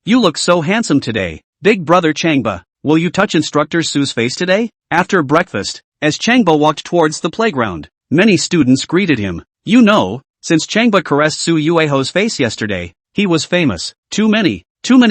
you look so handsome today. Big brother Changba, will you touch Instructor Su's face today? After breakfast, as Changba walked towards the playground, many students greeted him. You know, since Changba caressed Su Yui's face yesterday, he was famous. Too many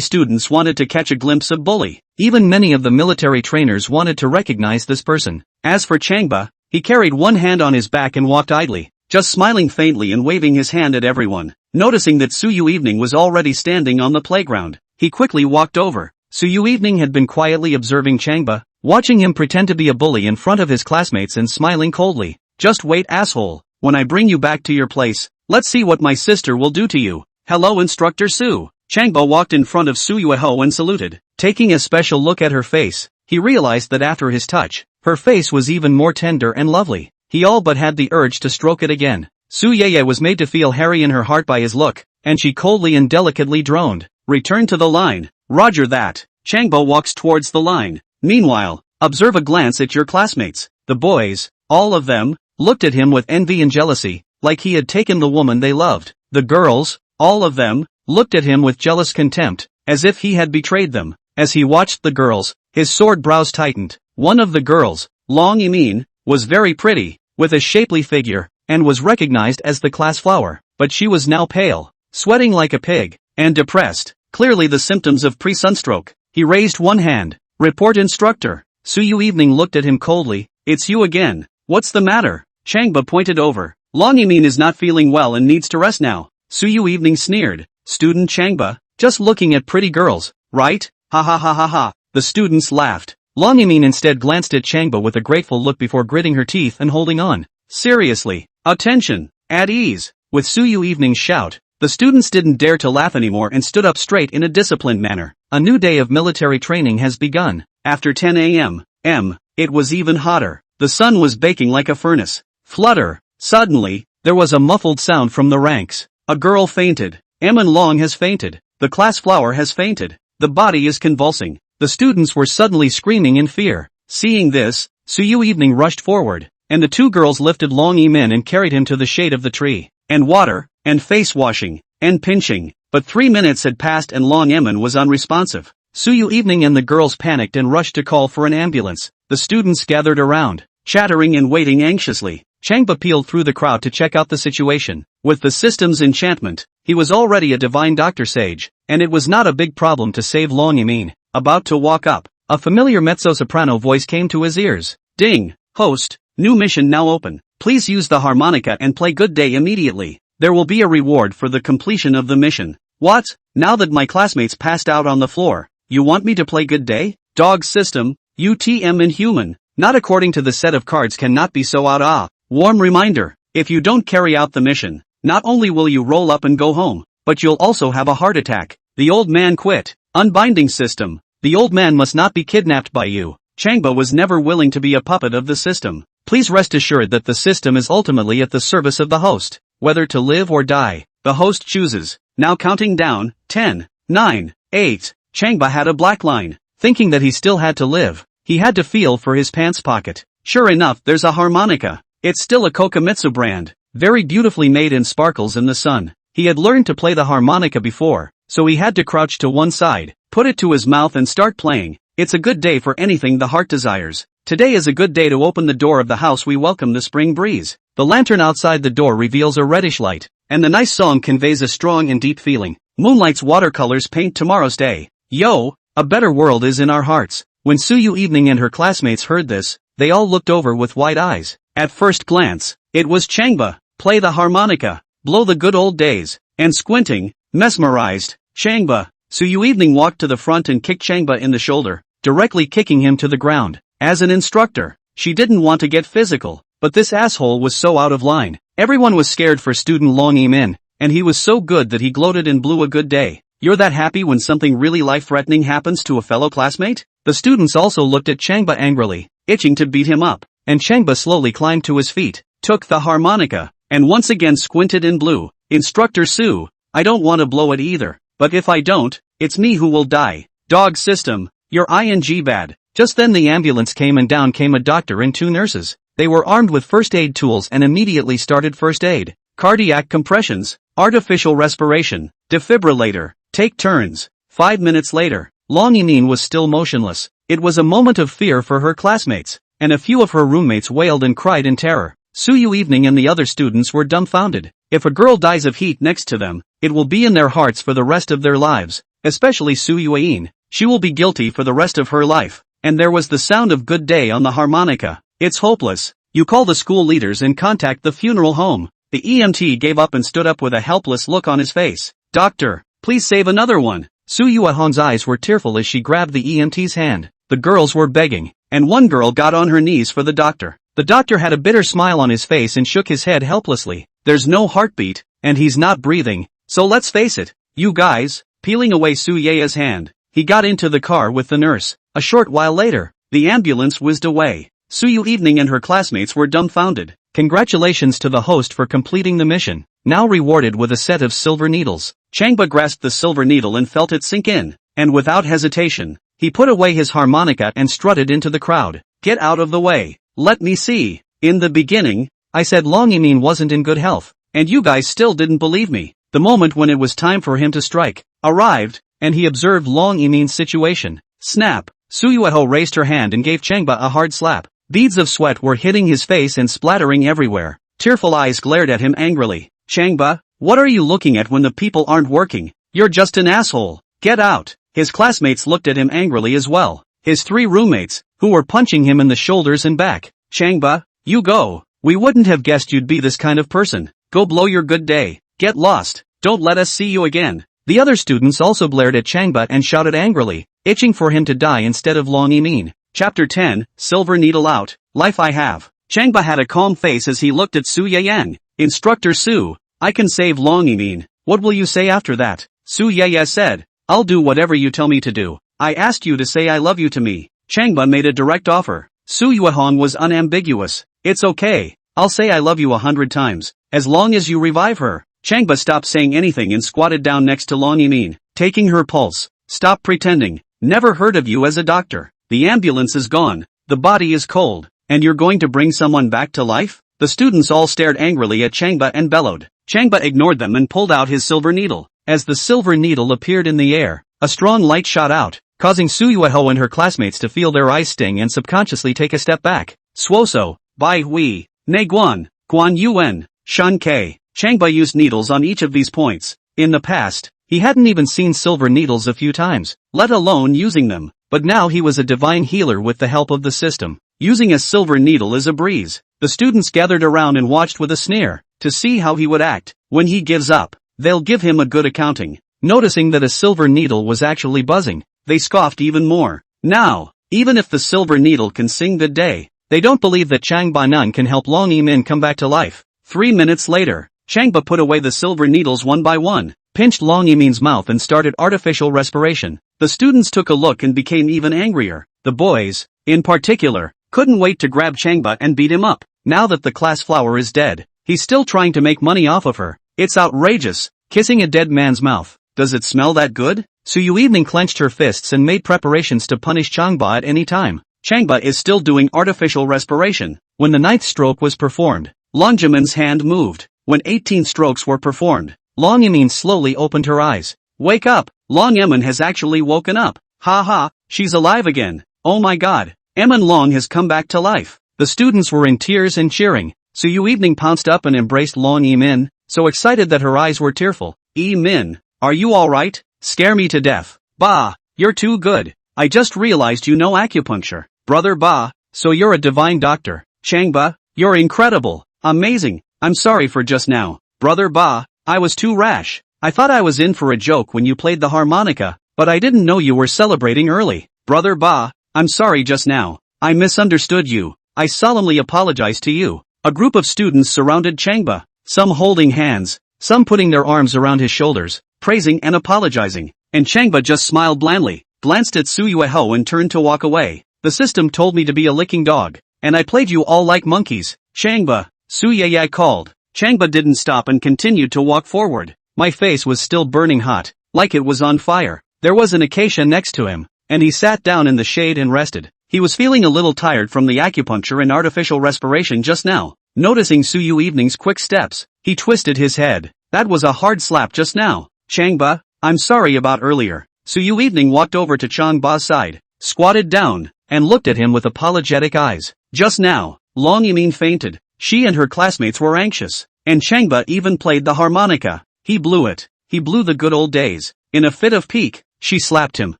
students wanted to catch a glimpse of Bully. Even many of the military trainers wanted to recognize this person. As for Changba, he carried one hand on his back and walked idly, just smiling faintly and waving his hand at everyone. Noticing that Su Yui was already standing on the playground, he quickly walked over. Su Yui had been quietly observing Changba, watching him pretend to be a bully in front of his classmates and smiling coldly. Just wait, asshole. When I bring you back to your place, let's see what my sister will do to you. Hello, Instructor Su. Changba walked in front of Su Yui and saluted. Taking a special look at her face, he realized that after his touch, her face was even more tender and lovely. He all but had the urge to stroke it again. Su Yui was made to feel hairy in her heart by his look, and she coldly and delicately droned. Return to the line. Roger that. Changba walks towards the line. Meanwhile, observe a glance at your classmates. The boys, all of them, looked at him with envy and jealousy, like he had taken the woman they loved. The girls, all of them, looked at him with jealous contempt, as if he had betrayed them. As he watched the girls, his sword brows tightened. One of the girls, Long Imin, was very pretty, with a shapely figure, and was recognized as the class flower, but she was now pale, sweating like a pig, and depressed, clearly the symptoms of pre-sunstroke. He raised one hand. Report, Instructor. Su Yui looked at him coldly. It's you again. What's the matter? Changba pointed over. Long Imin is not feeling well and needs to rest now. Su Yui sneered. Student Changba, just looking at pretty girls, right? Ha ha ha ha ha. The students laughed. Long Imin instead glanced at Changba with a grateful look before gritting her teeth and holding on. Seriously. Attention. At ease. With Su Yui's shout, the students didn't dare to laugh anymore and stood up straight in a disciplined manner. A new day of military training has begun. After 10 a.m., it was even hotter. The sun was baking like a furnace. Flutter. Suddenly, there was a muffled sound from the ranks. A girl fainted. Emin Long has fainted. The class flower has fainted. The body is convulsing. The students were suddenly screaming in fear. Seeing this, Su Yui rushed forward, and the two girls lifted Long Imin and carried him to the shade of the tree. And water, and face washing, and pinching. But 3 minutes had passed and Long Imin was unresponsive. Su Yui and the girls panicked and rushed to call for an ambulance. The students gathered around, chattering and waiting anxiously. Changba peeled through the crowd to check out the situation. With the system's enchantment, he was already a divine doctor sage, and it was not a big problem to save Long Imin. About to walk up, a familiar mezzo-soprano voice came to his ears. Ding! Host, new mission now open. Please use the harmonica and play Good Day immediately. There will be a reward for the completion of the mission. What? Now that my classmates passed out on the floor, you want me to play Good Day? Dog system, UTM inhuman. Not according to the set of cards cannot be so out. Warm reminder, if you don't carry out the mission, not only will you roll up and go home, but you'll also have a heart attack. The old man quit. Unbinding system. The old man must not be kidnapped by you. Changba was never willing to be a puppet of the system. Please rest assured that the system is ultimately at the service of the host. Whether to live or die, the host chooses. Now counting down, 10, 9, 8. Changba had a black line. Thinking that he still had to live, he had to feel for his pants pocket. Sure enough, there's a harmonica. It's still a Kokomitsu brand, very beautifully made and sparkles in the sun. He had learned to play the harmonica before, so he had to crouch to one side, put it to his mouth and start playing. It's a good day for anything the heart desires. Today is a good day to open the door of the house. We welcome the spring breeze. The lantern outside the door reveals a reddish light, and the nice song conveys a strong and deep feeling. Moonlight's watercolors paint tomorrow's day. Yo, a better world is in our hearts. When Su Yui and her classmates heard this, they all looked over with wide eyes. At first glance, it was Changba. Play the harmonica, blow the good old days, and squinting, mesmerized. Changba. Su Yui walked to the front and kicked Changba in the shoulder, directly kicking him to the ground. As an instructor, she didn't want to get physical, but this asshole was so out of line. Everyone was scared for student Long Min, and he was so good that he gloated and blew a good day. You're that happy when something really life-threatening happens to a fellow classmate? The students also looked at Changba angrily, itching to beat him up, and Changba slowly climbed to his feet, took the harmonica, and once again squinted and blew. Instructor Su, I don't want to blow it either, but if I don't, it's me who will die. Dog system, you're ing bad. Just then the ambulance came and down came a doctor and 2 nurses. They were armed with first aid tools and immediately started first aid. Cardiac compressions, artificial respiration, defibrillator, take turns. 5 minutes later, Long Min was still motionless. It was a moment of fear for her classmates, and a few of her roommates wailed and cried in terror. Su Yui and the other students were dumbfounded. If a girl dies of heat next to them, it will be in their hearts for the rest of their lives, especially Su Yui. She will be guilty for the rest of her life. And there was the sound of good day on the harmonica. It's hopeless. You call the school leaders and contact the funeral home. The EMT gave up and stood up with a helpless look on his face. Doctor, please save another one. Su Yui's eyes were tearful as she grabbed the EMT's hand. The girls were begging, and one girl got on her knees for the doctor. The doctor had a bitter smile on his face and shook his head helplessly. There's no heartbeat, and he's not breathing, so let's face it. You guys, peeling away Su Yui's hand, he got into the car with the nurse. A short while later, the ambulance whizzed away. Su Yui and her classmates were dumbfounded. Congratulations to the host for completing the mission, now rewarded with a set of silver needles. Changba grasped the silver needle and felt it sink in, and without hesitation, he put away his harmonica and strutted into the crowd. Get out of the way. Let me see. In the beginning, I said Long Min wasn't in good health, and you guys still didn't believe me. The moment when it was time for him to strike arrived, and he observed Long Min's situation. Snap. Su Yui raised her hand and gave Changba a hard slap. Beads of sweat were hitting his face and splattering everywhere. Tearful eyes glared at him angrily. Changba, what are you looking at when the people aren't working? You're just an asshole. Get out. His classmates looked at him angrily as well. His 3 roommates, who were punching him in the shoulders and back. Changba, you go. We wouldn't have guessed you'd be this kind of person. Go blow your good day. Get lost. Don't let us see you again. The other students also glared at Changba and shouted angrily, itching for him to die instead of Long Min. Chapter 10, Silver Needle Out, Life I Have. Changba had a calm face as he looked at Su Yui. Instructor Su, I can save Long Min. What will you say after that? Su Yui said, I'll do whatever you tell me to do. I asked you to say I love you to me. Changba made a direct offer. Su Yui was unambiguous. It's okay. I'll say I love you 100 times, as long as you revive her. Changba stopped saying anything and squatted down next to Long Min, taking her pulse. Stop pretending. Never heard of you as a doctor. The ambulance is gone. The body is cold. And you're going to bring someone back to life? The students all stared angrily at Changba and bellowed. Changba ignored them and pulled out his silver needle. As the silver needle appeared in the air, a strong light shot out, causing Su Yui and her classmates to feel their eyes sting and subconsciously take a step back. Suoso, Bai Hui, Neguan, Guan Yuen, Shun Ke. Changba used needles on each of these points. In the past, he hadn't even seen silver needles a few times, let alone using them. But now he was a divine healer with the help of the system. Using a silver needle is a breeze. The students gathered around and watched with a sneer, to see how he would act. When he gives up, they'll give him a good accounting. Noticing that a silver needle was actually buzzing, they scoffed even more. Now, even if the silver needle can sing good day, they don't believe that Changba Nun can help Long Min come back to life. 3 minutes later, Changba put away the silver needles one by one, pinched Long Min's mouth and started artificial respiration. The students took a look and became even angrier. The boys, in particular, couldn't wait to grab Changba and beat him up. Now that the class flower is dead, he's still trying to make money off of her. It's outrageous, kissing a dead man's mouth. Does it smell that good? Su Yui clenched her fists and made preparations to punish Changba at any time. Changba is still doing artificial respiration. When the 9th stroke was performed, Long Jimin's hand moved. When 18 strokes were performed, Long Min slowly opened her eyes. wake up, Long Emin has actually woken up. Ha ha, she's alive again. Oh my god, Emin Long has come back to life. The students were in tears and cheering. Su Yui pounced up and embraced Long Emin, so excited that her eyes were tearful. Emin, are you alright? Scare me to death. Bah, you're too good. I just realized you know acupuncture. Brother Bah, so you're a divine doctor. Changba, you're incredible. Amazing. I'm sorry for just now. Brother Bah, I was too rash. I thought I was in for a joke when you played the harmonica, but I didn't know you were celebrating early. Brother Bah, I'm sorry just now. I misunderstood you. I solemnly apologize to you. A group of students surrounded Changba, some holding hands, some putting their arms around his shoulders, praising and apologizing, and Changba just smiled blandly, glanced at Su Yui and turned to walk away. The system told me to be a licking dog, and I played you all like monkeys. Changba, Su Yui called. Changba didn't stop and continued to walk forward. My face was still burning hot, like it was on fire. There was an acacia next to him, and he sat down in the shade and rested. He was feeling a little tired from the acupuncture and artificial respiration just now. Noticing Su Yui's quick steps, he twisted his head. That was a hard slap just now. Changba, I'm sorry about earlier. Su Yui walked over to Changba's side, squatted down, and looked at him with apologetic eyes. Just now, Long Emin fainted. She and her classmates were anxious, and Changba even played the harmonica. He blew it. He blew the good old days. In a fit of pique, she slapped him.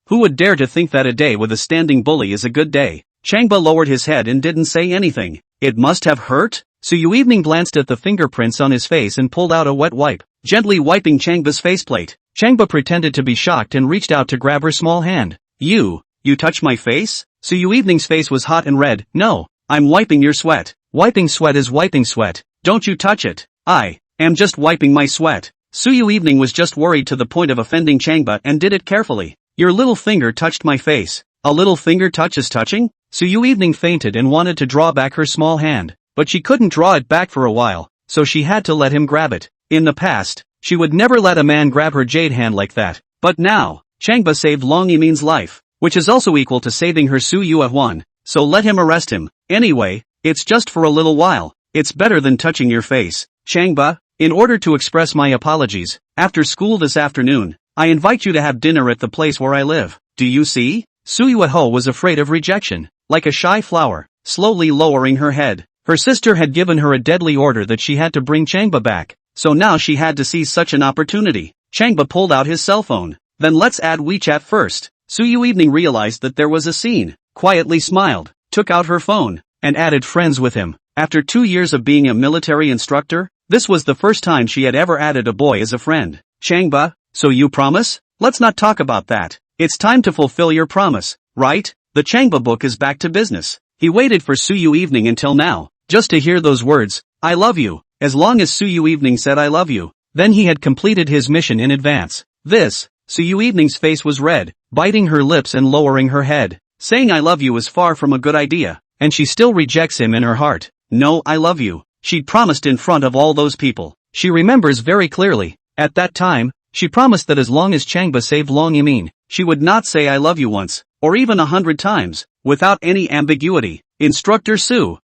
Who would dare to think that a day with a standing bully is a good day? Changba lowered his head and didn't say anything. It must have hurt? Su Yui glanced at the fingerprints on his face and pulled out a wet wipe, gently wiping Changba's faceplate. Changba pretended to be shocked and reached out to grab her small hand. You touched my face? Su Yui's face was hot and red. No, I'm wiping your sweat. Wiping sweat is wiping sweat. Don't you touch it. I am just wiping my sweat. Su Yui was just worried to the point of offending Changba and did it carefully. Your little finger touched my face. A little finger touch is touching? Su Yui fainted and wanted to draw back her small hand, but she couldn't draw it back for a while, so she had to let him grab it. In the past, she would never let a man grab her jade hand like that, but now, Changba saved Long Emin's life, which is also equal to saving her Su Yui, so let him arrest him. Anyway, it's just for a little while. It's better than touching your face. Changba, in order to express my apologies, after school this afternoon, I invite you to have dinner at the place where I live. Do you see? Su Yui was afraid of rejection, like a shy flower, slowly lowering her head. Her sister had given her a deadly order that she had to bring Changba back, so now she had to seize such an opportunity. Changba pulled out his cell phone. Then let's add WeChat first. Su Yui realized that there was a scene, quietly smiled, took out her phone, and added friends with him. After 2 years of being a military instructor, this was the first time she had ever added a boy as a friend. Changba, so you promise? Let's not talk about that. It's time to fulfill your promise, right? The Changba book is back to business. He waited for Su Yui until now, just to hear those words, I love you. As long as Su Yui said I love you, then he had completed his mission in advance. Su Yui's face was red, biting her lips and lowering her head. Saying I love you is far from a good idea, and she still rejects him in her heart. No, I love you. She'd promised in front of all those people. She remembers very clearly. At that time, she promised that as long as Changba saved Long Emin, she would not say I love you once, or even 100 times, without any ambiguity. Instructor Su.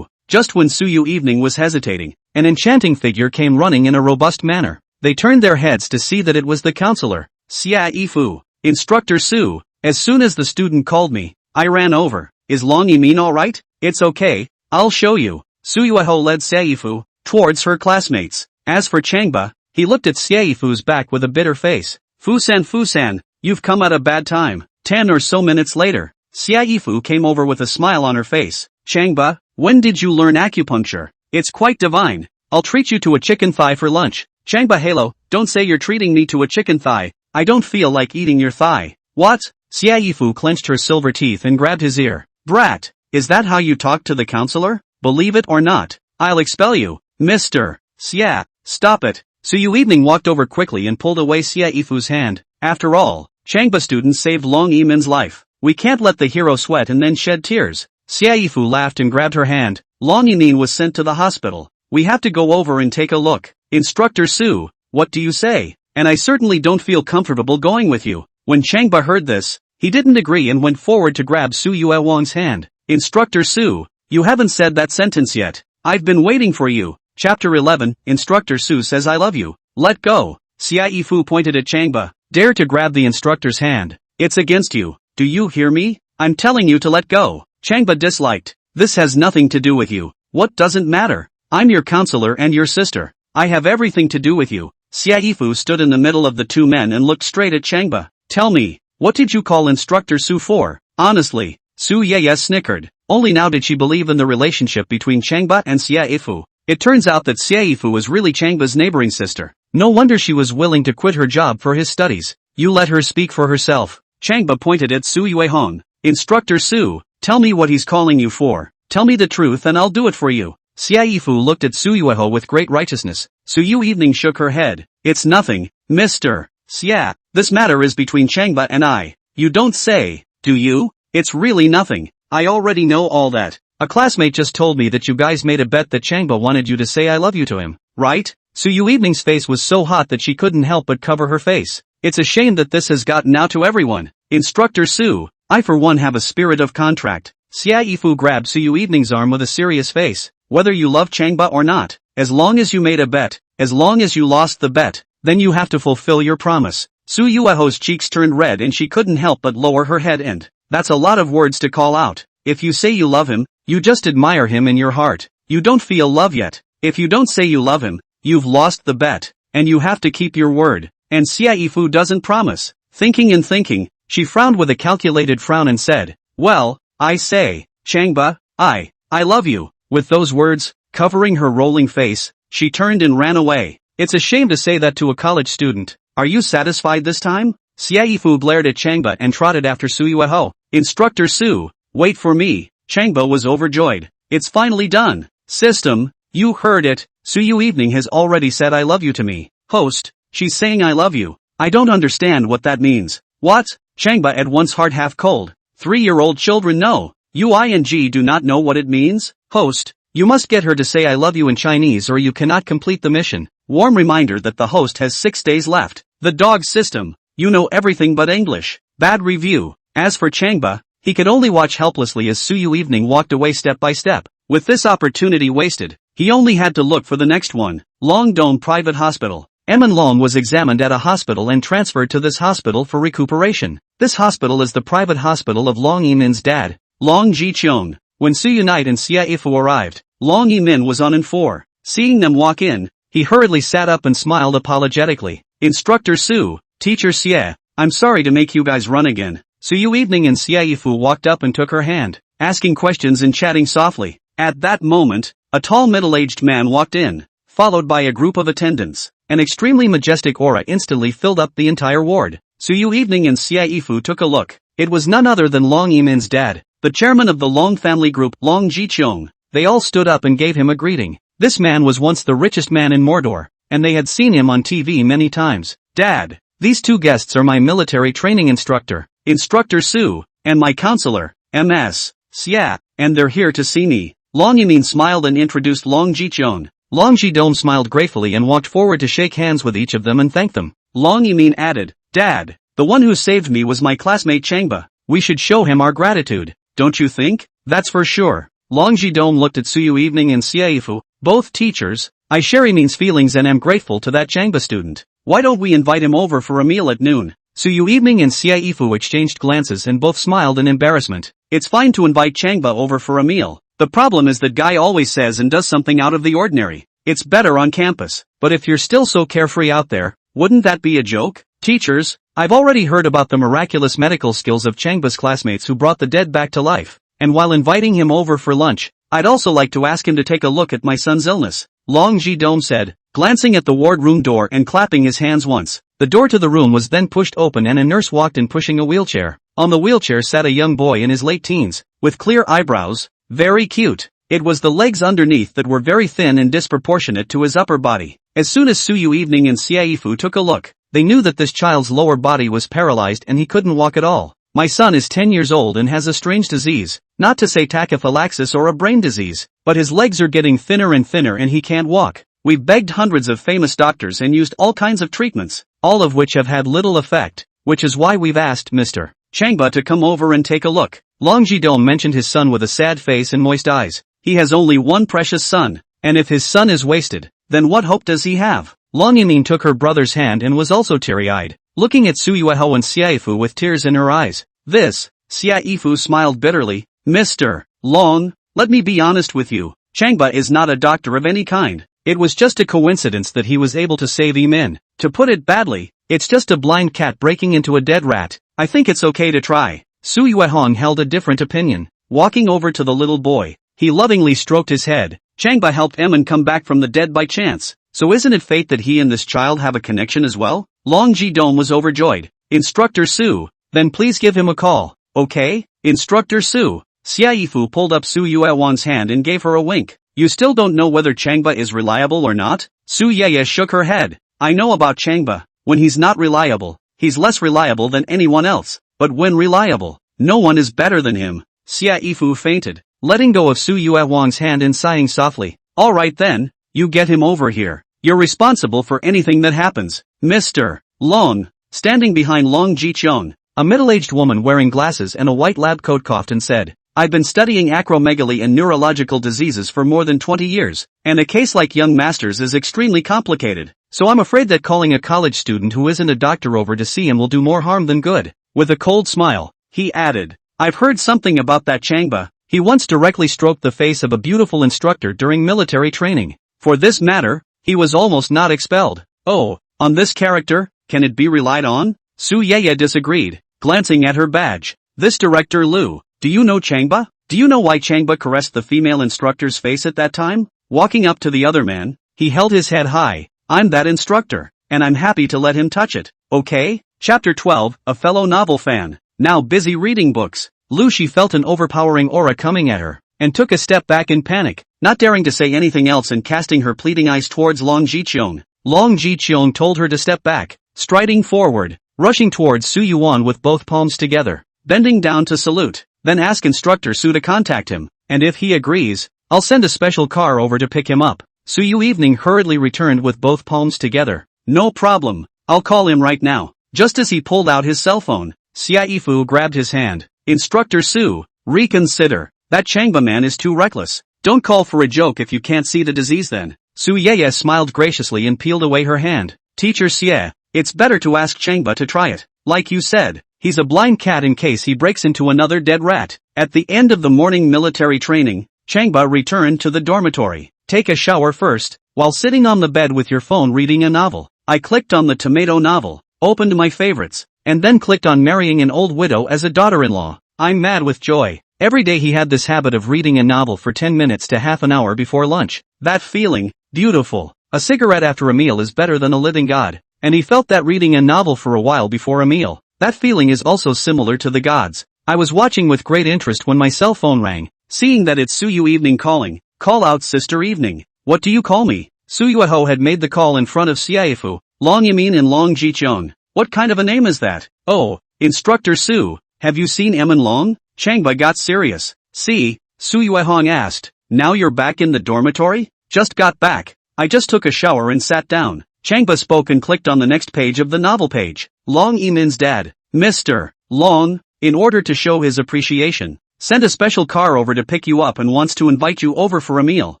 Just when Su Yui was hesitating, an enchanting figure came running in a robust manner. They turned their heads to see that it was the counselor, Xia Yifu. Instructor Su. As soon as the student called me, I ran over. Is Long Emin alright? It's okay, I'll show you. Su Yui led Xia Yifu towards her classmates. As for Changba, he looked at Xia Yifu's back with a bitter face. Fusan, you've come at a bad time. 10 or so minutes later, Xia Yifu came over with a smile on her face. Changba, when did you learn acupuncture? It's quite divine. I'll treat you to a chicken thigh for lunch. Changba Halo, don't say you're treating me to a chicken thigh. I don't feel like eating your thigh. What? Xia Yifu clenched her silver teeth and grabbed his ear. Brat, is that how you talk to the counselor? Believe it or not, I'll expel you. Mr. Xia, stop it. Su Yui walked over quickly and pulled away Xia Yifu's hand. After all, Changba students saved Long Emin's life. We can't let the hero sweat and then shed tears. Xia Yifu laughed and grabbed her hand. Long Emin was sent to the hospital. We have to go over and take a look. Instructor Su, what do you say? And I certainly don't feel comfortable going with you. When Changba heard this, he didn't agree and went forward to grab Su Yui's hand. Instructor Su, you haven't said that sentence yet. I've been waiting for you. Chapter 11, Instructor Su says I love you. Let go. Fu pointed at Changba. Dare to grab the instructor's hand. It's against you. Do you hear me? I'm telling you to let go. Changba disliked. This has nothing to do with you. What doesn't matter? I'm your counselor and your sister. I have everything to do with you. Fu stood in the middle of the two men and looked straight at Changba. Tell me, what did you call Instructor Su for? Honestly, Su Yui snickered. Only now did she believe in the relationship between Changba and Fu. It turns out that Fu was really Changba's neighboring sister. No wonder she was willing to quit her job for his studies. You let her speak for herself. Changba pointed at Su Yui Hong. Instructor Su, tell me what he's calling you for. Tell me the truth and I'll do it for you. Fu looked at Su Yui with great righteousness. Su Yui shook her head. It's nothing, Mr. Xia. This matter is between Changba and I. You don't say, do you? It's really nothing. I already know all that. A classmate just told me that you guys made a bet that Changba wanted you to say I love you to him, right? Su Yui's face was so hot that she couldn't help but cover her face. It's a shame that this has gotten out to everyone. Instructor Su, I for one have a spirit of contract. Fu grabbed Su Yui's arm with a serious face. Whether you love Changba or not, as long as you made a bet, as long as you lost the bet, then you have to fulfill your promise. Su Yui's cheeks turned red and she couldn't help but lower her head and, that's a lot of words to call out. If you say you love him, you just admire him in your heart. You don't feel love yet. If you don't say you love him, you've lost the bet, and you have to keep your word. And Fu doesn't promise. Thinking and thinking, she frowned with a calculated frown and said, well, I say, Changba, I love you. With those words, covering her rolling face, she turned and ran away. It's a shame to say that to a college student. Are you satisfied this time? Fu glared at Changba and trotted after Su Yui. Instructor Su, wait for me. Changba was overjoyed. It's finally done. System, you heard it. Su Yui has already said I love you to me. Host, she's saying I love you. I don't understand what that means. What? Changba at once heart half cold. 3-year-old children know. Ing do not know what it means? Host, you must get her to say I love you in Chinese or you cannot complete the mission. Warm reminder that the host has 6 days left. The dog system. You know everything but English. Bad review. As for Changba, he could only watch helplessly as Su Yui walked away step by step. With this opportunity wasted, he only had to look for the next one. Longdong Private Hospital. Emin Long was examined at a hospital and transferred to this hospital for recuperation. This hospital is the private hospital of Long Yimin's dad, Long Ji-cheong. When Su Yui and Fu arrived, Long Yimin was on in 4. Seeing them walk in, he hurriedly sat up and smiled apologetically. Instructor Su, Teacher Xie, I'm sorry to make you guys run again. Su Yui and Fu walked up and took her hand, asking questions and chatting softly. At that moment, a tall middle-aged man walked in, followed by a group of attendants. An extremely majestic aura instantly filled up the entire ward. Su Yui and Fu took a look. It was none other than Long Yimin's dad, the chairman of the Long family group, Long Ji-cheong. They all stood up and gave him a greeting. This man was once the richest man in Mordor, and they had seen him on TV many times. Dad, these 2 guests are my military training instructor, Instructor Su, and my counselor, Ms. Xia, and they're here to see me. Long Yimin smiled and introduced Long Ji-cheong. Long Ji-dong smiled gratefully and walked forward to shake hands with each of them and thank them. Long Yimin added, Dad, the one who saved me was my classmate Changba. We should show him our gratitude, don't you think? That's for sure. Long Ji-dong looked at Su Yui and Fu, both teachers. I share Yimin's feelings and am grateful to that Changba student. Why don't we invite him over for a meal at noon? Su Yui and Fu exchanged glances and both smiled in embarrassment. It's fine to invite Changba over for a meal. The problem is that guy always says and does something out of the ordinary. It's better on campus. But if you're still so carefree out there, wouldn't that be a joke? Teachers, I've already heard about the miraculous medical skills of Changba's classmates who brought the dead back to life. And while inviting him over for lunch, I'd also like to ask him to take a look at my son's illness. Long Ji-dong said, glancing at the wardroom door and clapping his hands once. The door to the room was then pushed open and a nurse walked in pushing a wheelchair. On the wheelchair sat a young boy in his late teens, with clear eyebrows. Very cute. It was the legs underneath that were very thin and disproportionate to his upper body. As soon as Su Yui and Fu took a look, they knew that this child's lower body was paralyzed and he couldn't walk at all. My son is 10 years old and has a strange disease, not to say tachyphylaxis or a brain disease, but his legs are getting thinner and thinner and he can't walk. We've begged hundreds of famous doctors and used all kinds of treatments, all of which have had little effect, which is why we've asked Mr. Changba to come over and take a look. Long Ji-dong mentioned his son with a sad face and moist eyes. He has only one precious son, and if his son is wasted, then what hope does he have? Long Yamin took her brother's hand and was also teary-eyed, looking at Su Yui and Xiaifu with tears in her eyes. Xiaifu smiled bitterly. Mr. Long, let me be honest with you, Changba is not a doctor of any kind. It was just a coincidence that he was able to save Yimin. To put it badly, it's just a blind cat breaking into a dead rat. I think it's okay to try. Su Yui held a different opinion. Walking over to the little boy, he lovingly stroked his head. Changba helped Emin come back from the dead by chance. So isn't it fate that he and this child have a connection as well? Long Ji-dome was overjoyed. Instructor Su, then please give him a call, okay? Instructor Su. Xiaifu pulled up Su Yui's hand and gave her a wink. You still don't know whether Changba is reliable or not? Su Yui shook her head. I know about Changba. When he's not reliable, he's less reliable than anyone else. But when reliable, no one is better than him. Xiaifu fainted, letting go of Su Yui's hand and sighing softly. Alright then, you get him over here. You're responsible for anything that happens. Mr. Long. Standing behind Long Ji-cheong, a middle-aged woman wearing glasses and a white lab coat coughed and said, I've been studying acromegaly and neurological diseases for more than 20 years, and a case like young Master's is extremely complicated, so I'm afraid that calling a college student who isn't a doctor over to see him will do more harm than good. With a cold smile, he added, I've heard something about that Changba. He once directly stroked the face of a beautiful instructor during military training. For this matter, he was almost not expelled. Oh, on this character, can it be relied on? Su Yui disagreed, glancing at her badge. This Director Lu, do you know Changba? Do you know why Changba caressed the female instructor's face at that time? Walking up to the other man, he held his head high. I'm that instructor, and I'm happy to let him touch it, okay? Chapter 12, a fellow novel fan, now busy reading books. She felt an overpowering aura coming at her, and took a step back in panic, not daring to say anything else and casting her pleading eyes towards Long Ji-cheong. Long Ji-cheong told her to step back, striding forward, rushing towards Su Yuan with both palms together, bending down to salute, then ask Instructor Su to contact him, and if he agrees, I'll send a special car over to pick him up. Su Yui hurriedly returned with both palms together. No problem, I'll call him right now. Just as he pulled out his cell phone, Xiaifu grabbed his hand. Instructor Su, reconsider. That Changba man is too reckless. Don't call for a joke if you can't see the disease then. Su Yui smiled graciously and peeled away her hand. Teacher Xie, it's better to ask Changba to try it. Like you said, he's a blind cat in case he breaks into another dead rat. At the end of the morning military training, Changba returned to the dormitory. Take a shower first, while sitting on the bed with your phone reading a novel. I clicked on the tomato novel, opened my favorites, and then clicked on marrying an old widow as a daughter-in-law. I'm mad with joy. Every day he had this habit of reading a novel for 10 minutes to half an hour before lunch. That feeling, beautiful. A cigarette after a meal is better than a living god. And he felt that reading a novel for a while before a meal. That feeling is also similar to the gods. I was watching with great interest when my cell phone rang. Seeing that it's Su Yui evening calling, call out sister evening. What do you call me? Su Yui had made the call in front of Xiaifu, Long Yamin and Long Ji-cheong. What kind of a name is that? Oh, Instructor Su, have you seen Emin Long? Changba got serious. See, Su Yui asked, now you're back in the dormitory? Just got back. I just took a shower and sat down. Changba spoke and clicked on the next page of the novel page. Long Yamin's dad, Mr. Long, in order to show his appreciation, sent a special car over to pick you up and wants to invite you over for a meal.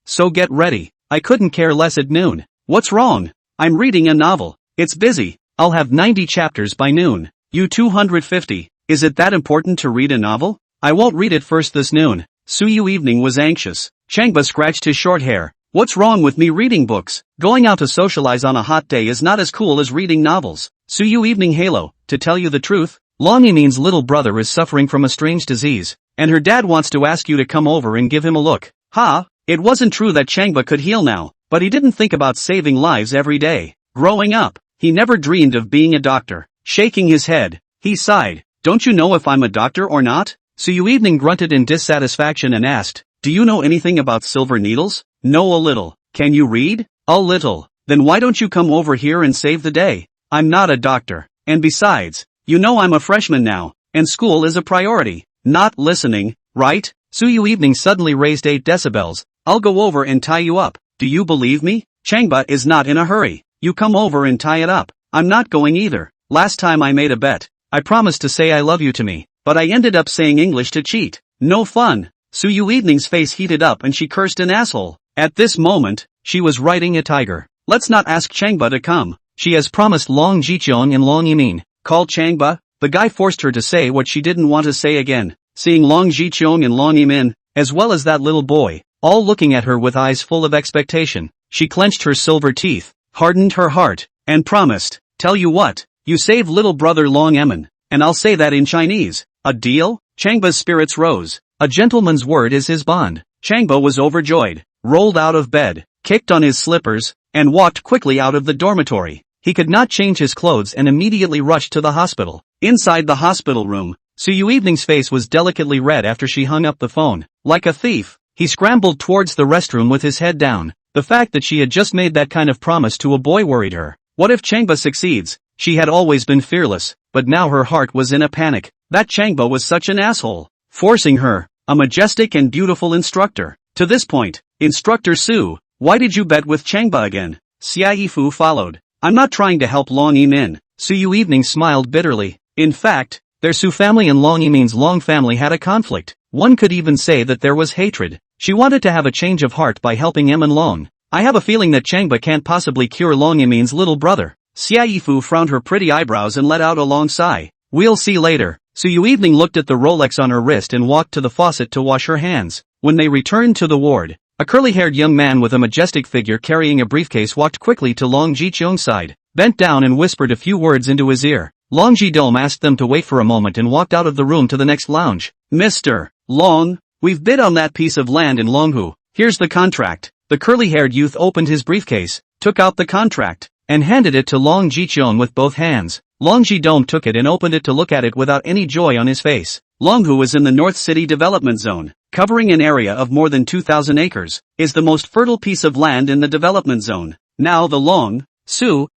So get ready. I couldn't care less at noon. What's wrong? I'm reading a novel. It's busy. I'll have 90 chapters by noon. You 250. Is it that important to read a novel? I won't read it first this noon. Su Yui was anxious. Changba scratched his short hair. What's wrong with me reading books? Going out to socialize on a hot day is not as cool as reading novels. Su Yui halo. To tell you the truth, Long Yamin's little brother is suffering from a strange disease, and her dad wants to ask you to come over and give him a look. Ha! It wasn't true that Changba could heal now, but he didn't think about saving lives every day. Growing up, he never dreamed of being a doctor. Shaking his head, he sighed. Don't you know if I'm a doctor or not? Su Yui grunted in dissatisfaction and asked, do you know anything about silver needles? No, a little. Can you read? A little. Then why don't you come over here and save the day? I'm not a doctor. And besides, you know I'm a freshman now, and school is a priority. Not listening, right? Su Yui suddenly raised 8 decibels. I'll go over and tie you up. Do you believe me? Changba is not in a hurry. You come over and tie it up. I'm not going either. Last time I made a bet. I promised to say I love you to me, but I ended up saying English to cheat. No fun. Su Yui's face heated up and she cursed an asshole. At this moment, she was riding a tiger. Let's not ask Changba to come. She has promised Long Jicheong and Long Yimin. Call Changba? The guy forced her to say what she didn't want to say again. Seeing Long Jicheong and Long Yimin, as well as that little boy, all looking at her with eyes full of expectation, she clenched her silver teeth, hardened her heart, and promised, "Tell you what, you save little brother Long Emin, and I'll say that in Chinese. A deal?" Changba's spirits rose. A gentleman's word is his bond. Changba was overjoyed, rolled out of bed, kicked on his slippers, and walked quickly out of the dormitory. He could not change his clothes and immediately rushed to the hospital. Inside the hospital room, Su Yu's face was delicately red after she hung up the phone. Like a thief, he scrambled towards the restroom with his head down. The fact that she had just made that kind of promise to a boy worried her. What if Changba succeeds? She had always been fearless, but now her heart was in a panic. That Changba was such an asshole, forcing her, a majestic and beautiful instructor. To this point, Instructor Su, why did you bet with Changba again? Xia Yifu followed. I'm not trying to help Long Yimin. Su Yu smiled bitterly. In fact, their Su family and Long Yimin's Long family had a conflict. One could even say that there was hatred. She wanted to have a change of heart by helping Emin Long. I have a feeling that Changba can't possibly cure Long Yimin's little brother. Xia Yifu frowned her pretty eyebrows and let out a long sigh. We'll see later. Su Yu looked at the Rolex on her wrist and walked to the faucet to wash her hands. When they returned to the ward, a curly-haired young man with a majestic figure carrying a briefcase walked quickly to Long Jicheong's side, bent down and whispered a few words into his ear. Long Jidom asked them to wait for a moment and walked out of the room to the next lounge. Mr. Long, we've bid on that piece of land in Longhu. Here's the contract. The curly-haired youth opened his briefcase, took out the contract, and handed it to Long Jicheong with both hands. Long Jidom took it and opened it to look at it without any joy on his face. Longhu is in the North City Development Zone, covering an area of more than 2,000 acres, is the most fertile piece of land in the development zone. Now the Long, Su,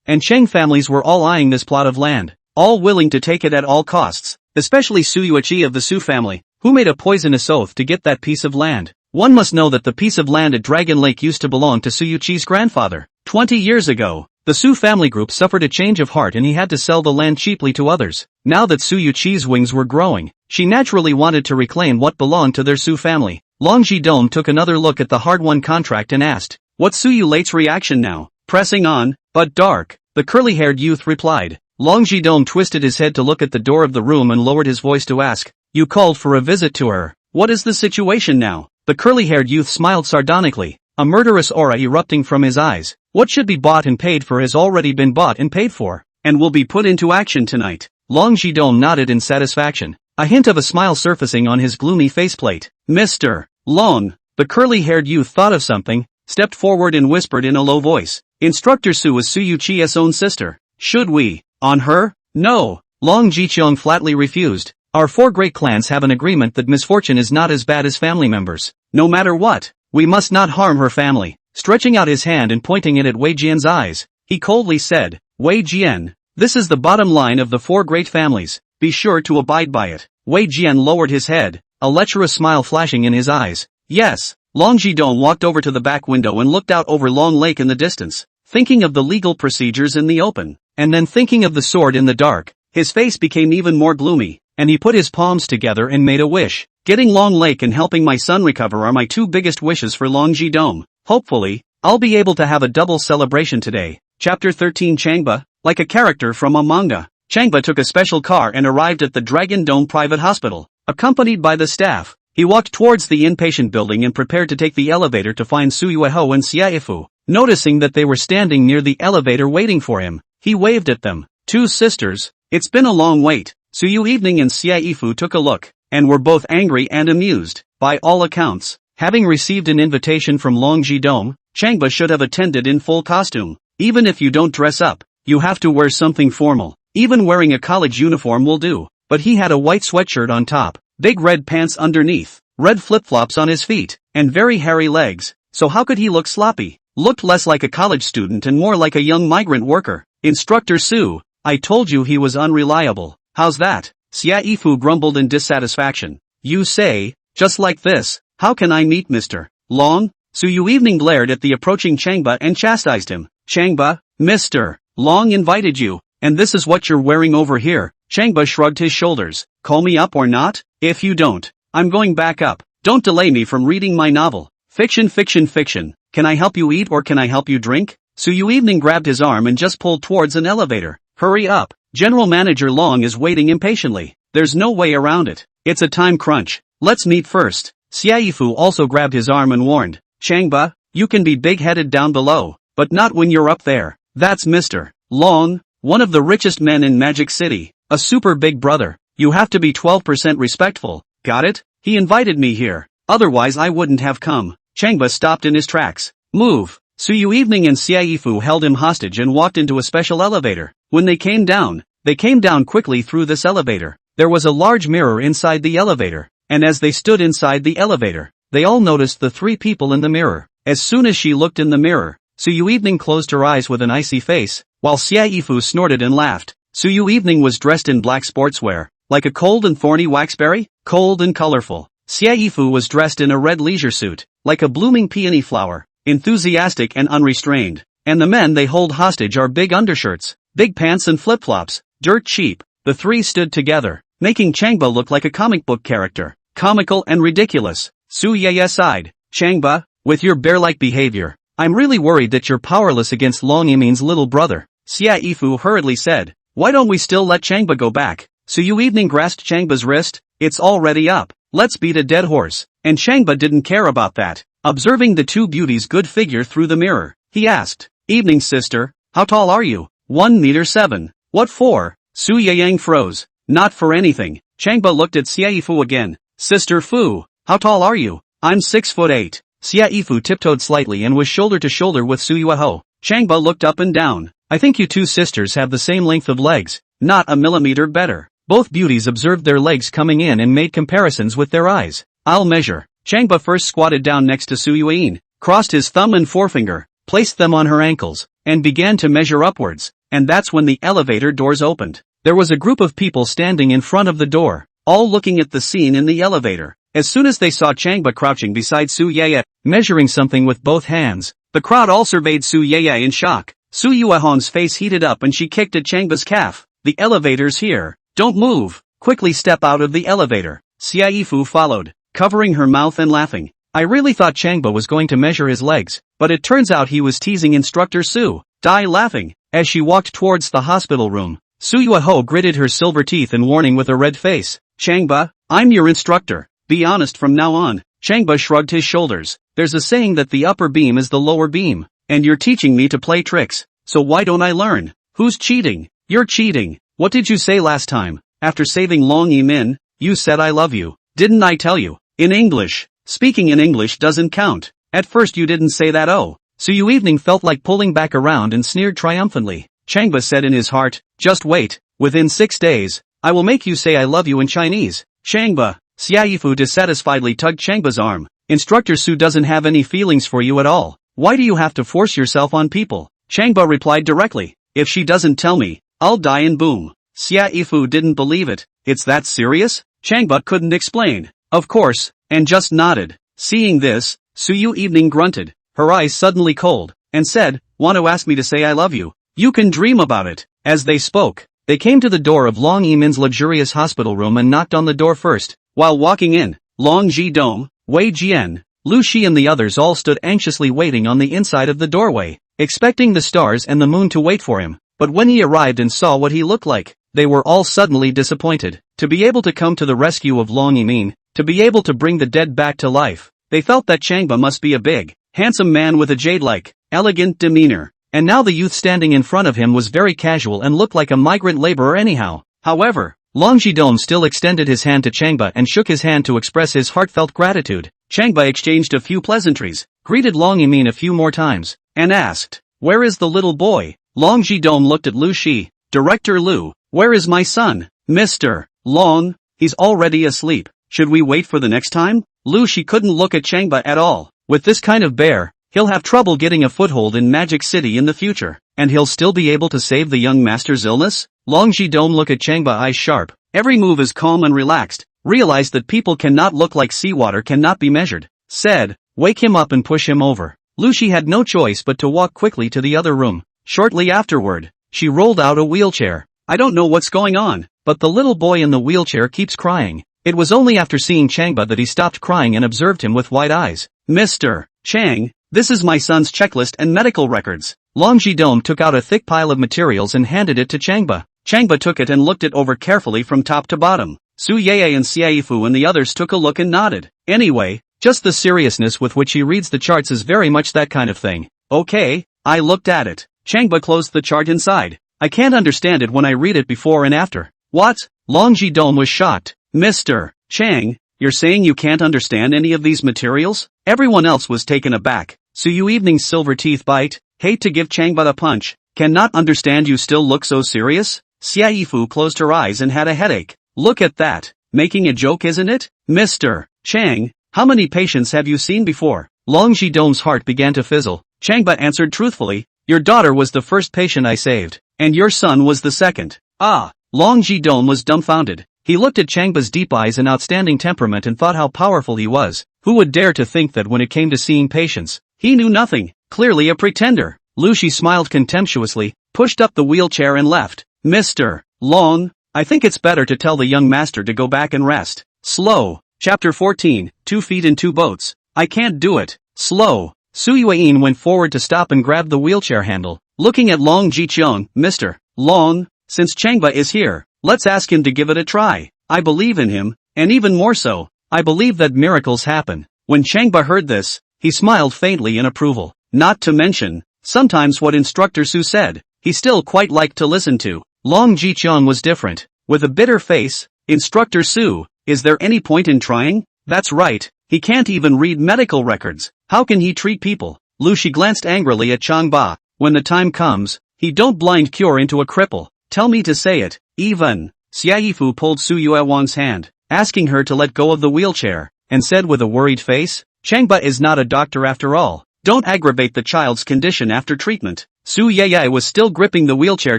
and Cheng families were all eyeing this plot of land, all willing to take it at all costs, especially Su Yui of the Su family, who made a poisonous oath to get that piece of land. One must know that the piece of land at Dragon Lake used to belong to Su Yui's grandfather. 20 years ago, the Su family group suffered a change of heart and he had to sell the land cheaply to others. Now that Su Yui's wings were growing, she naturally wanted to reclaim what belonged to their Su family. Long Jidom took another look at the hard-won contract and asked, "What's Su Yu's reaction now?" "Pressing on, but dark," the curly-haired youth replied. Long Jidom twisted his head to look at the door of the room and lowered his voice to ask, "You called for a visit to her. What is the situation now?" The curly-haired youth smiled sardonically, a murderous aura erupting from his eyes. "What should be bought and paid for has already been bought and paid for, and will be put into action tonight." Long Jidom nodded in satisfaction, a hint of a smile surfacing on his gloomy faceplate. "Mr. Long," the curly-haired youth thought of something, stepped forward and whispered in a low voice, "Instructor Su is Su Yui's own sister. Should we, on her?" "No," Long Jicheong flatly refused. "Our four great clans have an agreement that misfortune is not as bad as family members. No matter what, we must not harm her family." Stretching out his hand and pointing it at Wei Jian's eyes, he coldly said, "Wei Jian, this is the bottom line of the four great families. Be sure to abide by it." Wei Jian lowered his head, a lecherous smile flashing in his eyes. "Yes." Long Jidong walked over to the back window and looked out over Long Lake in the distance, thinking of the legal procedures in the open, and then thinking of the sword in the dark. His face became even more gloomy, and he put his palms together and made a wish. "Getting Long Lake and helping my son recover are my two biggest wishes for Long Jidong. Hopefully, I'll be able to have a double celebration today." Chapter 13 Changba, like a character from a manga, Changba took a special car and arrived at the Dragon Dome Private Hospital, accompanied by the staff. He walked towards the inpatient building and prepared to take the elevator to find Su Yui and Xia Yifu. Noticing that they were standing near the elevator waiting for him, he waved at them. "Two sisters, it's been a long wait." Su Yui and Xia Yifu took a look, and were both angry and amused. By all accounts, having received an invitation from Long Jidom, Changba should have attended in full costume. Even if you don't dress up, you have to wear something formal. Even wearing a college uniform will do. But he had a white sweatshirt on top, big red pants underneath, red flip-flops on his feet, and very hairy legs. So how could he look sloppy? Looked less like a college student and more like a young migrant worker. "Instructor Su, I told you he was unreliable. How's that?" Xia Yifu grumbled in dissatisfaction. "You say, just like this, how can I meet Mr. Long?" Su Yui glared at the approaching Changba and chastised him. "Changba, Mr. Long invited you, and this is what you're wearing over here." Changba shrugged his shoulders. "Call me up or not? If you don't, I'm going back up. Don't delay me from reading my novel." Fiction, fiction, fiction. Can I help you eat or can I help you drink? Su Yui grabbed his arm and just pulled towards an elevator. Hurry up. General Manager Long is waiting impatiently. There's no way around it. It's a time crunch. Let's meet first. Xiaifu also grabbed his arm and warned. Changba, you can be big-headed down below, but not when you're up there. That's Mr. Long, one of the richest men in Magic City. A super big brother. You have to be 12% respectful. Got it? He invited me here. Otherwise I wouldn't have come. Changba stopped in his tracks. Move. Su Yui and Xiaifu held him hostage and walked into a special elevator. When they came down quickly through this elevator. There was a large mirror inside the elevator, and as they stood inside the elevator, they all noticed the three people in the mirror. As soon as she looked in the mirror, Su Yui closed her eyes with an icy face, while Xiaifu snorted and laughed. Su Yui was dressed in black sportswear, like a cold and thorny waxberry, cold and colorful. Xiaifu was dressed in a red leisure suit, like a blooming peony flower, enthusiastic and unrestrained. And the men they hold hostage are big undershirts, big pants and flip-flops, dirt cheap. The three stood together, making Changba look like a comic book character, comical and ridiculous. Su Yui sighed. Changba, with your bear-like behavior, I'm really worried that you're powerless against Long Yimin's little brother. Xiaifu hurriedly said. Why don't we still let Changba go back? Su Yui grasped Changba's wrist. It's already up. Let's beat a dead horse. And Changba didn't care about that. Observing the two beauties' good figure through the mirror, he asked. Evening sister, how tall are you? 1 meter 7. What for? Su Yui froze. Not for anything. Changba looked at Xiaifu again. Sister Fu, how tall are you? I'm 6'8". Xiaifu tiptoed slightly and was shoulder to shoulder with Su Yui. Changba looked up and down. I think you two sisters have the same length of legs, not a millimeter better. Both beauties observed their legs coming in and made comparisons with their eyes. I'll measure. Changba first squatted down next to Su Yui, crossed his thumb and forefinger, placed them on her ankles, and began to measure upwards. And that's when the elevator doors opened. There was a group of people standing in front of the door, all looking at the scene in the elevator. As soon as they saw Changba crouching beside Su Yui, measuring something with both hands, the crowd all surveyed Su Yui in shock. Su Yui's face heated up and she kicked at Changba's calf. The elevator's here. Don't move. Quickly step out of the elevator. Xiaifu followed, covering her mouth and laughing. I really thought Changba was going to measure his legs, but it turns out he was teasing Instructor Su. Die laughing. As she walked towards the hospital room, Su Yui gritted her silver teeth in warning with a red face. Changba, I'm your instructor. Be honest from now on. Changba shrugged his shoulders. There's a saying that the upper beam is the lower beam, and you're teaching me to play tricks, so why don't I learn? Who's cheating? You're cheating. What did you say last time? After saving Long Yimin, you said I love you. Didn't I tell you? In English. Speaking in English doesn't count. At first you didn't say that. Oh. Su Yui felt like pulling back around and sneered triumphantly. Changba said in his heart, just wait. Within 6 days, I will make you say I love you in Chinese. Changba. Xiaifu dissatisfiedly tugged Changba's arm. Instructor Su doesn't have any feelings for you at all. Why do you have to force yourself on people? Changba replied directly. If she doesn't tell me, I'll die and boom. Xiaifu didn't believe it. It's that serious? Changba couldn't explain. Of course, and just nodded. Seeing this, Su Yui grunted, her eyes suddenly cold, and said, want to ask me to say I love you? You can dream about it. As they spoke, they came to the door of Long Yimin's luxurious hospital room and knocked on the door first. While walking in, Long Ji-dong, Wei Jian, Lu Shi and the others all stood anxiously waiting on the inside of the doorway, expecting the stars and the moon to wait for him. But when he arrived and saw what he looked like, they were all suddenly disappointed. To be able to come to the rescue of Long Yimin, to be able to bring the dead back to life, they felt that Changba must be a big, handsome man with a jade-like, elegant demeanor. And now the youth standing in front of him was very casual and looked like a migrant laborer anyhow. However, Long Ji-dong still extended his hand to Changba and shook his hand to express his heartfelt gratitude. Changba exchanged a few pleasantries, greeted Long Yimin a few more times, and asked, where is the little boy? Long Ji-dong looked at Lu Shi. Director Lu, where is my son? Mr. Long, he's already asleep. Should we wait for the next time? Lu Shi couldn't look at Changba at all. With this kind of bear, he'll have trouble getting a foothold in Magic City in the future. And he'll still be able to save the young master's illness? Long Ji-dong looked at Changba, eyes sharp. Every move is calm and relaxed. Realized that people cannot look like seawater cannot be measured. Said, wake him up and push him over. Lu Shi had no choice but to walk quickly to the other room. Shortly afterward, she rolled out a wheelchair. I don't know what's going on, but the little boy in the wheelchair keeps crying. It was only after seeing Changba that he stopped crying and observed him with wide eyes. Mr. Chang, this is my son's checklist and medical records. Long Jidong took out a thick pile of materials and handed it to Changba. Changba took it and looked it over carefully from top to bottom. Su Yui and Xiaifu and the others took a look and nodded. Anyway, just the seriousness with which he reads the charts is very much that kind of thing. Okay, I looked at it. Changba closed the chart inside. I can't understand it when I read it before and after. What? Long Jidong was shocked. Mr. Chang, you're saying you can't understand any of these materials? Everyone else was taken aback. Su Yui evening's silver teeth bite. Hate to give Changba a punch. Cannot understand you still look so serious? Xiaifu closed her eyes and had a headache. Look at that. Making a joke, isn't it? Mr. Chang, how many patients have you seen before? Long Jidong's heart began to fizzle. Changba answered truthfully. Your daughter was the first patient I saved. And your son was the second. Ah. Long Jidong was dumbfounded. He looked at Changba's deep eyes and outstanding temperament and thought how powerful he was. Who would dare to think that when it came to seeing patients, he knew nothing? Clearly a pretender. Lu Shi smiled contemptuously, pushed up the wheelchair and left. Mr. Long, I think it's better to tell the young master to go back and rest. Slow. Chapter 14, 2 feet in 2 boats. I can't do it. Slow. Su Yui went forward to stop and grabbed the wheelchair handle. Looking at Long Jiqiang, Mr. Long, since Changba is here, let's ask him to give it a try. I believe in him, and even more so, I believe that miracles happen. When Changba heard this, he smiled faintly in approval. Not to mention, sometimes what Instructor Su said, he still quite liked to listen to. Long Jiqiang was different. With a bitter face, Instructor Su, is there any point in trying? That's right, he can't even read medical records. How can he treat people? Lu Shi glanced angrily at Changba. When the time comes, he don't blind cure into a cripple. Tell me to say it, even. Xiaifu pulled Su Yui Wang's hand, asking her to let go of the wheelchair, and said with a worried face, Changba is not a doctor after all. Don't aggravate the child's condition after treatment. Su Yui was still gripping the wheelchair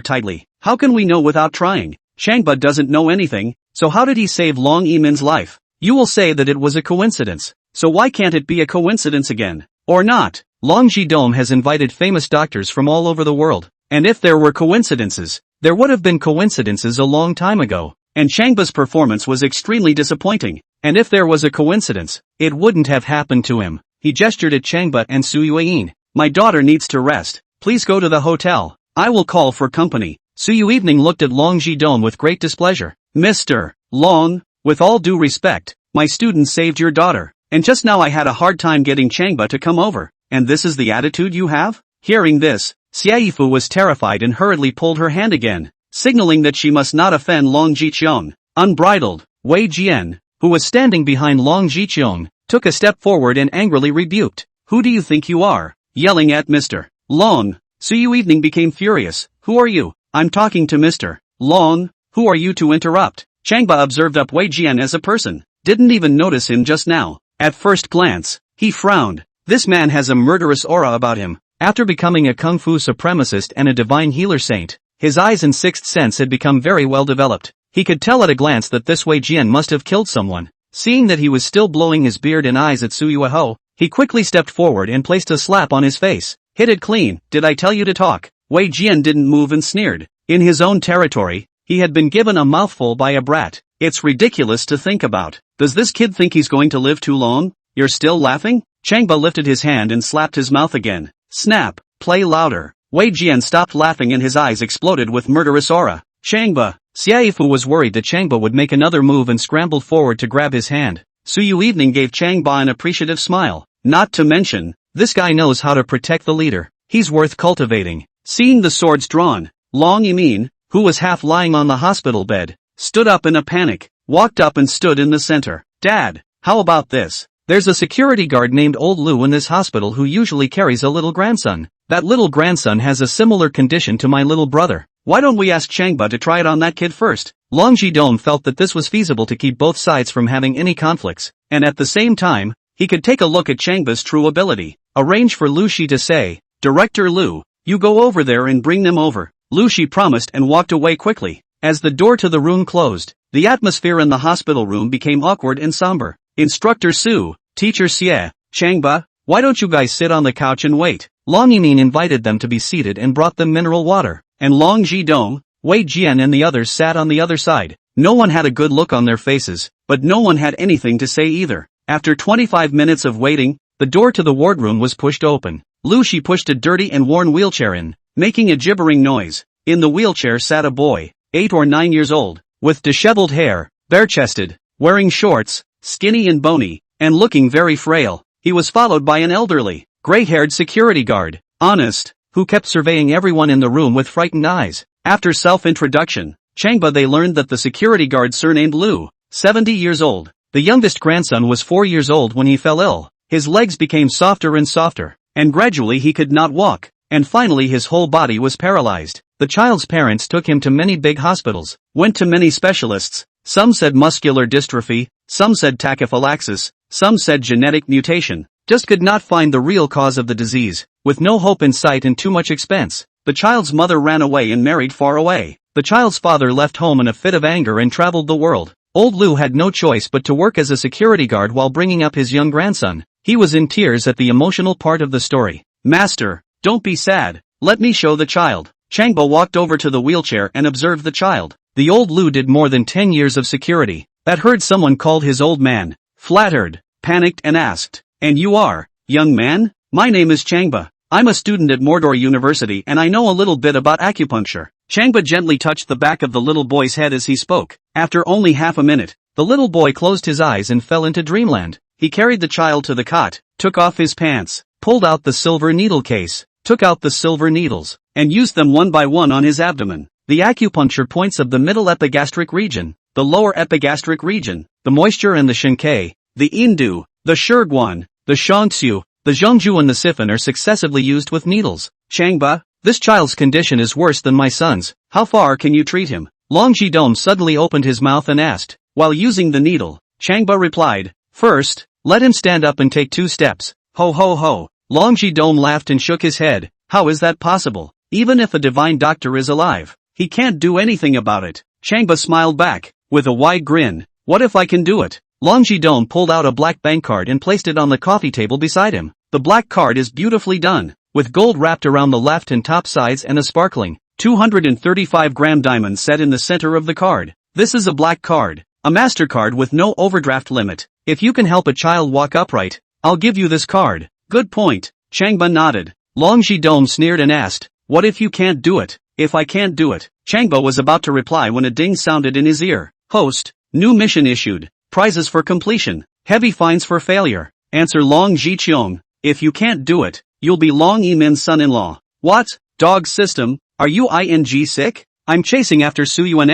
tightly. How can we know without trying? Changba doesn't know anything, so how did he save Long Yimin's life? You will say that it was a coincidence, so why can't it be a coincidence again? Or not? Long Jidong has invited famous doctors from all over the world, and if there were coincidences, there would have been coincidences a long time ago, and Changba's performance was extremely disappointing, and if there was a coincidence, it wouldn't have happened to him. He gestured at Changba and Su Yui. My daughter needs to rest, please go to the hotel, I will call for company. Su Yui looked at Long Jidong with great displeasure. Mr. Long, with all due respect, my student saved your daughter, and just now I had a hard time getting Changba to come over, and this is the attitude you have? Hearing this, Xiaifu was terrified and hurriedly pulled her hand again, signaling that she must not offend Long Jiqiang. Unbridled, Wei Jian, who was standing behind Long Jiqiang, took a step forward and angrily rebuked. Who do you think you are? Yelling at Mr. Long. Su Yui became furious. Who are you? I'm talking to Mr. Long. Who are you to interrupt? Changba observed up Wei Jian as a person. Didn't even notice him just now. At first glance, he frowned. This man has a murderous aura about him. After becoming a kung fu supremacist and a divine healer saint, his eyes and sixth sense had become very well developed. He could tell at a glance that this Wei Jian must have killed someone. Seeing that he was still blowing his beard and eyes at Su Yui, he quickly stepped forward and placed a slap on his face. Hit it clean, did I tell you to talk? Wei Jian didn't move and sneered. In his own territory, he had been given a mouthful by a brat. It's ridiculous to think about. Does this kid think he's going to live too long? You're still laughing? Changba lifted his hand and slapped his mouth again. Snap, play louder. Wei Jian stopped laughing and his eyes exploded with murderous aura. Changba. Xiaifu was worried that Changba would make another move and scrambled forward to grab his hand. Su Yui gave Changba an appreciative smile. Not to mention, this guy knows how to protect the leader. He's worth cultivating. Seeing the swords drawn, Long Yimin, who was half lying on the hospital bed, stood up in a panic, walked up and stood in the center. Dad, how about this? There's a security guard named Old Lu in this hospital who usually carries a little grandson. That little grandson has a similar condition to my little brother. Why don't we ask Changba to try it on that kid first? Long Jidong felt that this was feasible to keep both sides from having any conflicts, and at the same time, he could take a look at Changba's true ability. Arrange for Lu Shi to say, Director Lu, you go over there and bring them over. Lu Shi promised and walked away quickly. As the door to the room closed, the atmosphere in the hospital room became awkward and somber. Instructor Su, Teacher Xie, Changba, why don't you guys sit on the couch and wait? Long Yimin invited them to be seated and brought them mineral water, and Long Jidong, Wei Jian and the others sat on the other side. No one had a good look on their faces, but no one had anything to say either. After 25 minutes of waiting, the door to the wardroom was pushed open. Lu Shi pushed a dirty and worn wheelchair in, making a gibbering noise. In the wheelchair sat a boy, 8 or 9 years old, with disheveled hair, bare-chested, wearing shorts, skinny and bony, and looking very frail. He was followed by an elderly, gray-haired security guard, Honest, who kept surveying everyone in the room with frightened eyes. After self-introduction, Changba they learned that the security guard surnamed Lu, 70 years old. The youngest grandson was 4 years old when he fell ill. His legs became softer and softer, and gradually he could not walk, and finally his whole body was paralyzed. The child's parents took him to many big hospitals, went to many specialists. Some said muscular dystrophy, some said tachyphylaxis, some said genetic mutation. Just could not find the real cause of the disease. With no hope in sight and too much expense, the child's mother ran away and married far away. The child's father left home in a fit of anger and traveled the world. Old Lu had no choice but to work as a security guard while bringing up his young grandson. He was in tears at the emotional part of the story. Master, don't be sad, let me show the child. Changba walked over to the wheelchair and observed the child. The old Lu did more than 10 years of security. That heard someone called his old man, flattered, panicked and asked, "And you are, young man?" "My name is Changba. I'm a student at Mordor University and I know a little bit about acupuncture." Changba gently touched the back of the little boy's head as he spoke. After only half a minute, the little boy closed his eyes and fell into dreamland. He carried the child to the cot, took off his pants, pulled out the silver needle case, took out the silver needles, and used them one by one on his abdomen. The acupuncture points of the middle epigastric region, the lower epigastric region, the moisture and the Shinkei, the Indu, the Shirguan, the Shangxiu, the Zhongzhu and the Siphon are successively used with needles. Changba, this child's condition is worse than my son's. How far can you treat him? Long Jidong suddenly opened his mouth and asked. While using the needle, Changba replied, "First, let him stand up and take 2 steps. Ho ho ho." Long Jidong laughed and shook his head. How is that possible? Even if a divine doctor is alive, he can't do anything about it. Changba smiled back, with a wide grin. What if I can do it? Long Jidong pulled out a black bank card and placed it on the coffee table beside him. The black card is beautifully done, with gold wrapped around the left and top sides and a sparkling 235-gram diamond set in the center of the card. This is a black card, a MasterCard with no overdraft limit. If you can help a child walk upright, I'll give you this card. Good point. Changba nodded. Long Jidong sneered and asked, what if you can't do it? If I can't do it. Changba was about to reply when a ding sounded in his ear. Host, new mission issued. Prizes for completion, heavy fines for failure. Answer Long Jiqiong. If you can't do it, you'll be Long Yimin's son-in-law. What? Dog system? Are you ing sick? I'm chasing after Su Yui,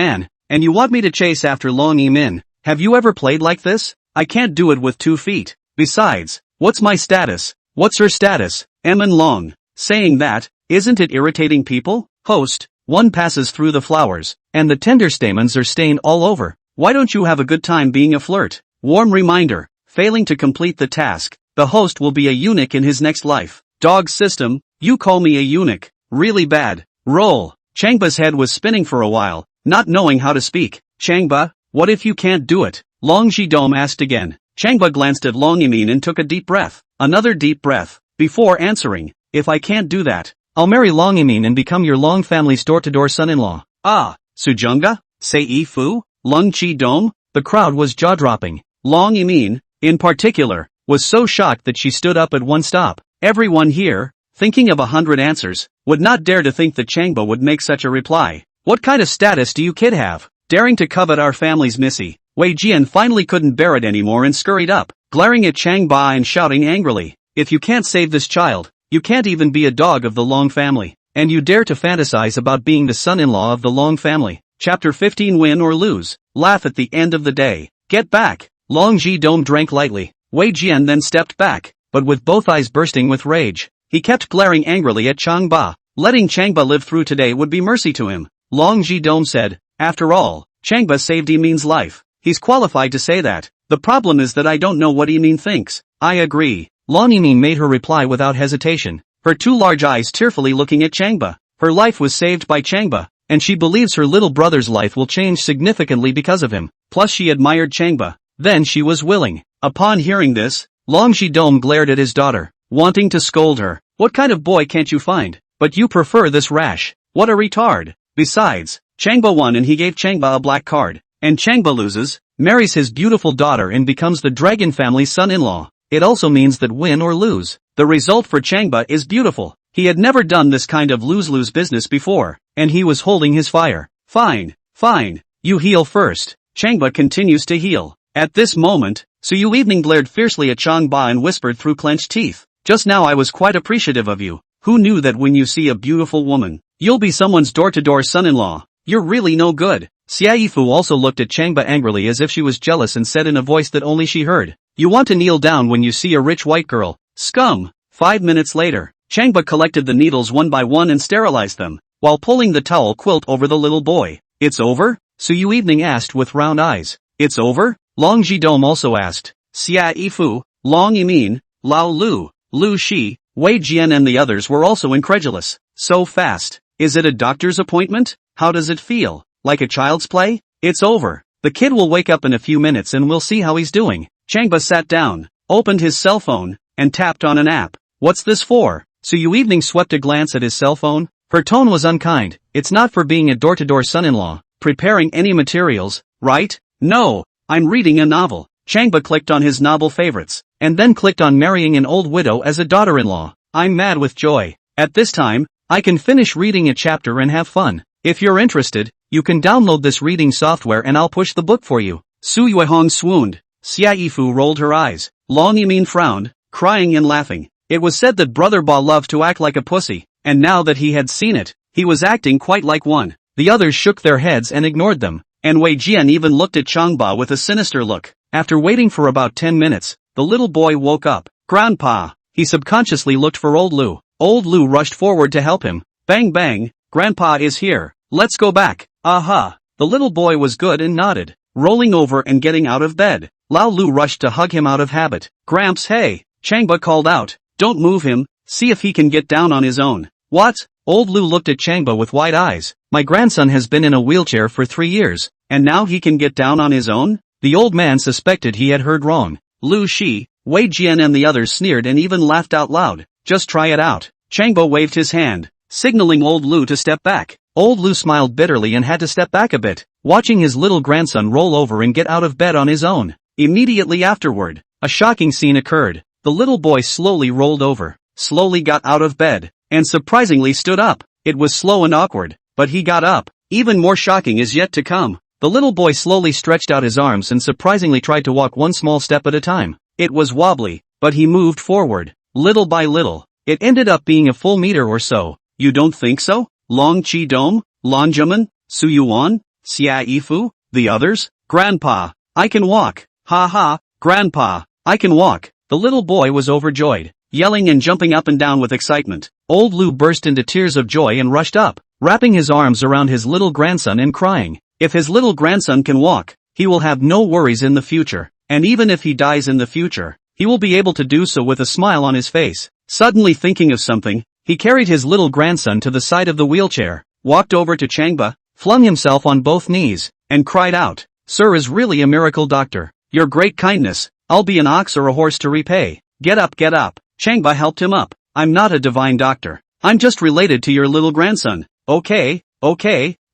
and you want me to chase after Long Yimin? Have you ever played like this? I can't do it with 2 feet. Besides, what's my status? What's her status? Emin Long. Saying that, isn't it irritating people? Host, one passes through the flowers, and the tender stamens are stained all over. Why don't you have a good time being a flirt? Warm reminder, failing to complete the task, the host will be a eunuch in his next life. Dog system, you call me a eunuch. Really bad. Roll. Changba's head was spinning for a while, not knowing how to speak. Changba, what if you can't do it? Long Jidong asked again. Changba glanced at Long Yimin and took a deep breath. Another deep breath. Before answering, if I can't do that, I'll marry Long Yimin and become your Long family's door-to-door son-in-law. Ah, Sujunga? Sei Fu? Lung Chi Dong? The crowd was jaw-dropping. Long Yimin, in particular, was so shocked that she stood up at one stop. Everyone here, thinking of 100 answers, would not dare to think that Changba would make such a reply. What kind of status do you kid have? Daring to covet our family's missy? Wei Jian finally couldn't bear it anymore and scurried up, glaring at Changba and shouting angrily. If you can't save this child, you can't even be a dog of the Long family. And you dare to fantasize about being the son-in-law of the Long family. Chapter 15 Win or lose, laugh at the end of the day. Get back. Long Jidong drank lightly. Wei Jian then stepped back, but with both eyes bursting with rage. He kept glaring angrily at Changba. Letting Changba live through today would be mercy to him. Long Jidong said, after all, Changba saved Yimin's life. He's qualified to say that. The problem is that I don't know what Yimin thinks. I agree. Long Yimin made her reply without hesitation, her 2 large eyes tearfully looking at Changba. Her life was saved by Changba, and she believes her little brother's life will change significantly because of him. Plus she admired Changba. Then she was willing. Upon hearing this, Long Jidong glared at his daughter, wanting to scold her. What kind of boy can't you find? But you prefer this rash. What a retard. Besides, Changba won and he gave Changba a black card. And Changba loses, marries his beautiful daughter and becomes the dragon family's son-in-law. It also means that win or lose, the result for Changba is beautiful. He had never done this kind of lose-lose business before, and he was holding his fire. Fine, fine, you heal first. Changba continues to heal. At this moment, Su Yui glared fiercely at Changba and whispered through clenched teeth. Just now I was quite appreciative of you. Who knew that when you see a beautiful woman, you'll be someone's door-to-door son-in-law? You're really no good. Xiaifu also looked at Changba angrily as if she was jealous and said in a voice that only she heard. You want to kneel down when you see a rich white girl. Scum. 5 minutes later, Changba collected the needles one by one and sterilized them, while pulling the towel quilt over the little boy. It's over? Su Yui asked with round eyes. It's over? Long Jidong also asked. Xiaifu, Long Yimin, Lao Lu, Lu Shi, Wei Jian and the others were also incredulous. So fast. Is it a doctor's appointment? How does it feel? Like a child's play? It's over. The kid will wake up in a few minutes and we'll see how he's doing. Changba sat down, opened his cell phone, and tapped on an app. What's this for? Su Yui swept a glance at his cell phone. Her tone was unkind. It's not for being a door-to-door son-in-law. Preparing any materials, right? No, I'm reading a novel. Changba clicked on his novel favorites, and then clicked on marrying an old widow as a daughter-in-law. I'm mad with joy. At this time, I can finish reading a chapter and have fun. If you're interested, you can download this reading software and I'll push the book for you. Su Yuihong swooned. Xiaifu rolled her eyes. Long Yimin frowned, crying and laughing. It was said that Brother Ba loved to act like a pussy, and now that he had seen it, he was acting quite like one. The others shook their heads and ignored them, and Wei Jian even looked at Changba with a sinister look. After waiting for about 10 minutes, the little boy woke up. Grandpa! He subconsciously looked for old Lu. Old Lu rushed forward to help him. Bang bang, Grandpa is here. Let's go back. Aha! The little boy was good and nodded, rolling over and getting out of bed. Lao Lu rushed to hug him out of habit. Gramps, hey! Changba called out. Don't move him, see if he can get down on his own. What? Old Lu looked at Changba with wide eyes. My grandson has been in a wheelchair for 3 years, and now he can get down on his own? The old man suspected he had heard wrong. Lu Shi, Wei Jian and the others sneered and even laughed out loud. Just try it out. Changba waved his hand, signaling old Lu to step back. Old Lu smiled bitterly and had to step back a bit, watching his little grandson roll over and get out of bed on his own. Immediately afterward, a shocking scene occurred. The little boy slowly rolled over, slowly got out of bed, and surprisingly stood up. It was slow and awkward, but he got up. Even more shocking is yet to come. The little boy slowly stretched out his arms and surprisingly tried to walk one small step at a time. It was wobbly, but he moved forward, little by little. It ended up being a full meter or so. You don't think so? Long Chi Dome, Lan Jimin, Su Yuan, Xiaifu, the others? Grandpa, I can walk. Ha ha, Grandpa, I can walk. The little boy was overjoyed, yelling and jumping up and down with excitement. Old Lu burst into tears of joy and rushed up, wrapping his arms around his little grandson and crying. If his little grandson can walk, he will have no worries in the future, and even if he dies in the future, he will be able to do so with a smile on his face. Suddenly thinking of something, he carried his little grandson to the side of the wheelchair, walked over to Changba, flung himself on both knees, and cried out, Sir is really a miracle doctor. Your great kindness, I'll be an ox or a horse to repay. Get up, get up. Changba helped him up. I'm not a divine doctor. I'm just related to your little grandson. Okay,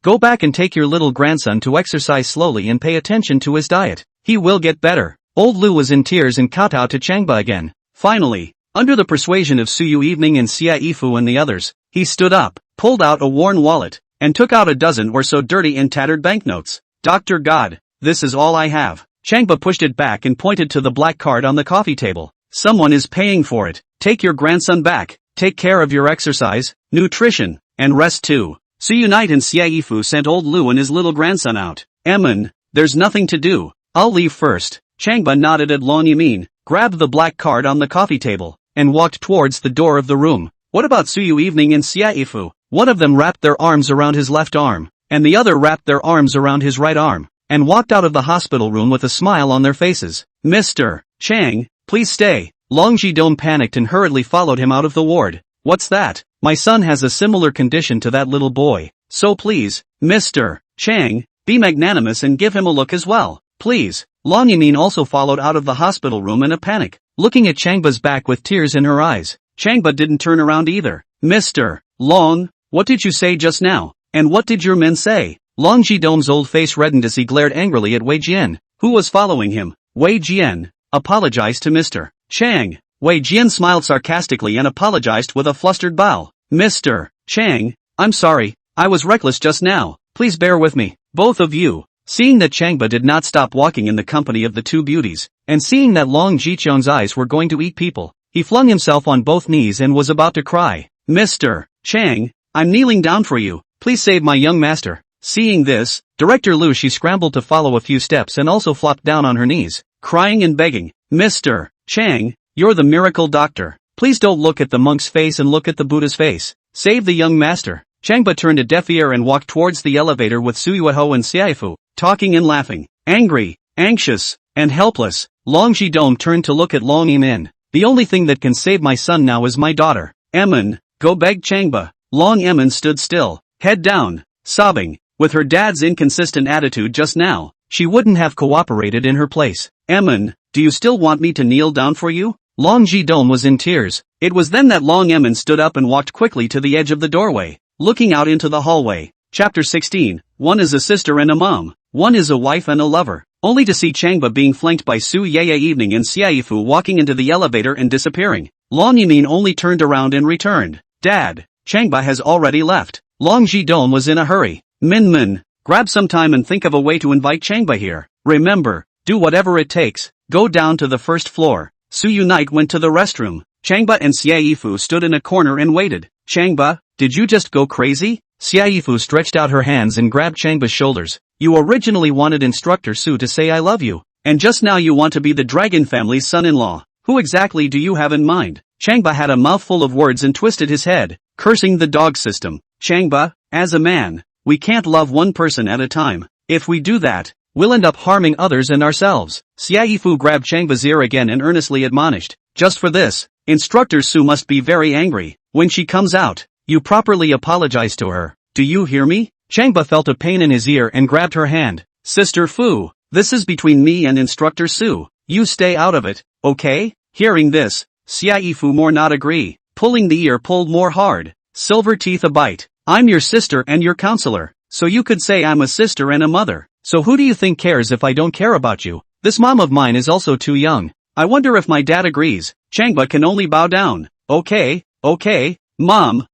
go back and take your little grandson to exercise slowly and pay attention to his diet. He will get better. Old Lu was in tears and kowtowed to Changba again. Finally, under the persuasion of Su Yui and Xiaifu and the others, he stood up, pulled out a worn wallet, and took out a dozen or so dirty and tattered banknotes. Dr. God, this is all I have. Changba pushed it back and pointed to the black card on the coffee table. Someone is paying for it. Take your grandson back. Take care of your exercise, nutrition, and rest too. Su Yui and Xiaifu sent old Lu and his little grandson out. Emin, there's nothing to do. I'll leave first. Changba nodded at Long Yimin, grabbed the black card on the coffee table, and walked towards the door of the room. What about Su Yui and Xiaifu? One of them wrapped their arms around his left arm, and the other wrapped their arms around his right arm, and walked out of the hospital room with a smile on their faces. Mr. Chang, please stay. Long Jidong panicked and hurriedly followed him out of the ward. What's that? My son has a similar condition to that little boy. So please, Mr. Chang, be magnanimous and give him a look as well. Please. Long Yimin also followed out of the hospital room in a panic, looking at Changba's back with tears in her eyes. Changba didn't turn around either. Mr. Long, what did you say just now? And what did your men say? Long Jidong's old face reddened as he glared angrily at Wei Jian, who was following him. Wei Jian, apologize to Mr. Chang. Wei Jian smiled sarcastically and apologized with a flustered bow. Mr. Chang, I'm sorry, I was reckless just now, please bear with me, both of you. Seeing that Changba did not stop walking in the company of the two beauties, and seeing that Long Jichong's eyes were going to eat people, he flung himself on both knees and was about to cry. Mr. Chang, I'm kneeling down for you, please save my young master. Seeing this, Director Lu she scrambled to follow a few steps and also flopped down on her knees, crying and begging. Mr. Chang, you're the miracle doctor. Please don't look at the monk's face and look at the Buddha's face. Save the young master. Changba turned a deaf ear and walked towards the elevator with Su Yui and Xiaifu, talking and laughing. Angry, anxious, and helpless, Long Jidong turned to look at Long Emin. The only thing that can save my son now is my daughter. Emin, go beg Changba. Long Emin stood still, head down, sobbing. With her dad's inconsistent attitude just now, she wouldn't have cooperated in her place. Emin, do you still want me to kneel down for you? Long Jidong was in tears. It was then that Long Emin stood up and walked quickly to the edge of the doorway, looking out into the hallway. Chapter 16, one is a sister and a mom, one is a wife and a lover, only to see Changba being flanked by Su Yui Evening and Xiaifu walking into the elevator and disappearing. Long Yimin only turned around and returned. Dad, Changba has already left. Long Jidong was in a hurry. Min, grab some time and think of a way to invite Changba here. Remember, do whatever it takes, go down to the first floor. Su Yui went to the restroom. Changba and Xiaifu stood in a corner and waited. Changba, did you just go crazy? Xiaifu stretched out her hands and grabbed Changba's shoulders. You originally wanted Instructor Su to say I love you, and just now you want to be the dragon family's son-in-law. Who exactly do you have in mind? Changba had a mouthful of words and twisted his head, cursing the dog system. Changba, as a man, we can't love one person at a time. If we do that, we'll end up harming others and ourselves. Xiaifu grabbed Changba's ear again and earnestly admonished. Just for this, Instructor Su must be very angry. When she comes out, you properly apologize to her. Do you hear me? Changba felt a pain in his ear and grabbed her hand. Sister Fu, this is between me and Instructor Su. You stay out of it, okay? Hearing this, Xiaifu more not agree. Pulling the ear pulled more hard. Silver teeth a bite. I'm your sister and your counselor, so you could say I'm a sister and a mother. So who do you think cares if I don't care about you? This mom of mine is also too young. I wonder if my dad agrees. Changba can only bow down. Okay, Mom,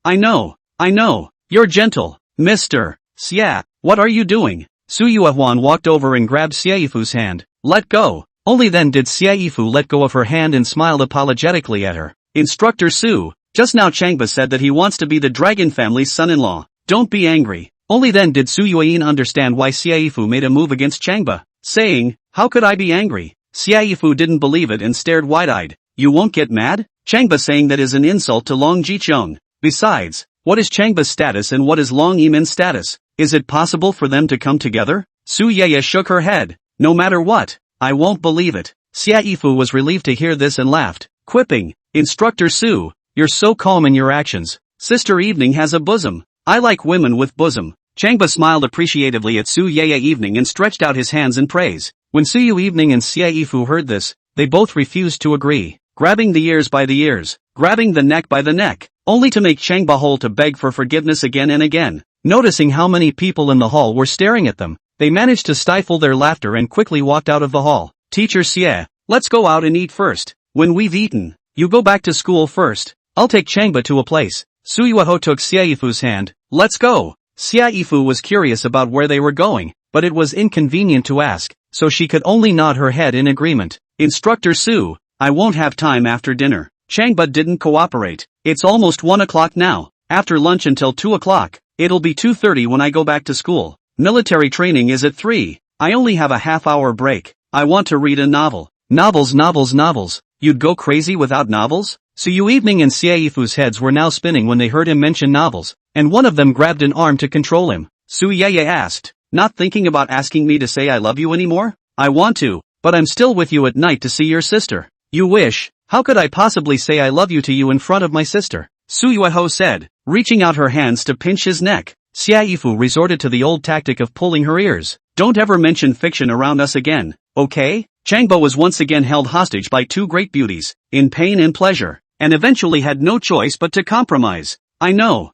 I know, you're gentle. Mr. Xia, what are you doing? Su Yuan walked over and grabbed Xiaifu's hand. Let go. Only then did Xiaifu let go of her hand and smiled apologetically at her. Instructor Su, just now Changba said that he wants to be the dragon family's son-in-law. Don't be angry. Only then did Su Yui understand why Xiaifu made a move against Changba, saying, how could I be angry? Xiaifu didn't believe it and stared wide-eyed. You won't get mad? Changba saying that is an insult to Long Jichong. Besides, what is Changba's status and what is Long Yimin's status? Is it possible for them to come together? Su Yeye shook her head. No matter what, I won't believe it. Xiaifu was relieved to hear this and laughed, quipping, Instructor Su, you're so calm in your actions. Sister Evening has a bosom. I like women with bosom. Changba smiled appreciatively at Su Yeye Evening and stretched out his hands in praise. When Su Yu Evening and Xiaifu heard this, they both refused to agree, grabbing the ears by the ears, grabbing the neck by the neck, only to make Changba whole to beg for forgiveness again and again. Noticing how many people in the hall were staring at them, they managed to stifle their laughter and quickly walked out of the hall. Teacher Xie, let's go out and eat first. When we've eaten, you go back to school first. I'll take Changba to a place. Su Yuho took Xiaifu's hand. Let's go. Xiaifu was curious about where they were going, but it was inconvenient to ask, so she could only nod her head in agreement. Instructor Su, I won't have time after dinner. Changba didn't cooperate. It's almost 1 o'clock now. After lunch until 2 o'clock. It'll be 2:30 when I go back to school. Military training is at 3. I only have a half-hour break. I want to read a novel. Novels. You'd go crazy without novels? Su Yu Evening and Xiaifu's heads were now spinning when they heard him mention novels, and one of them grabbed an arm to control him. Su Yeye asked, not thinking about asking me to say I love you anymore? I want to, but I'm still with you at night to see your sister. You wish? How could I possibly say I love you to you in front of my sister? Su Yueho said, reaching out her hands to pinch his neck. Xiaifu resorted to the old tactic of pulling her ears. Don't ever mention fiction around us again, okay? Changba was once again held hostage by two great beauties, in pain and pleasure, and eventually had no choice but to compromise. I know.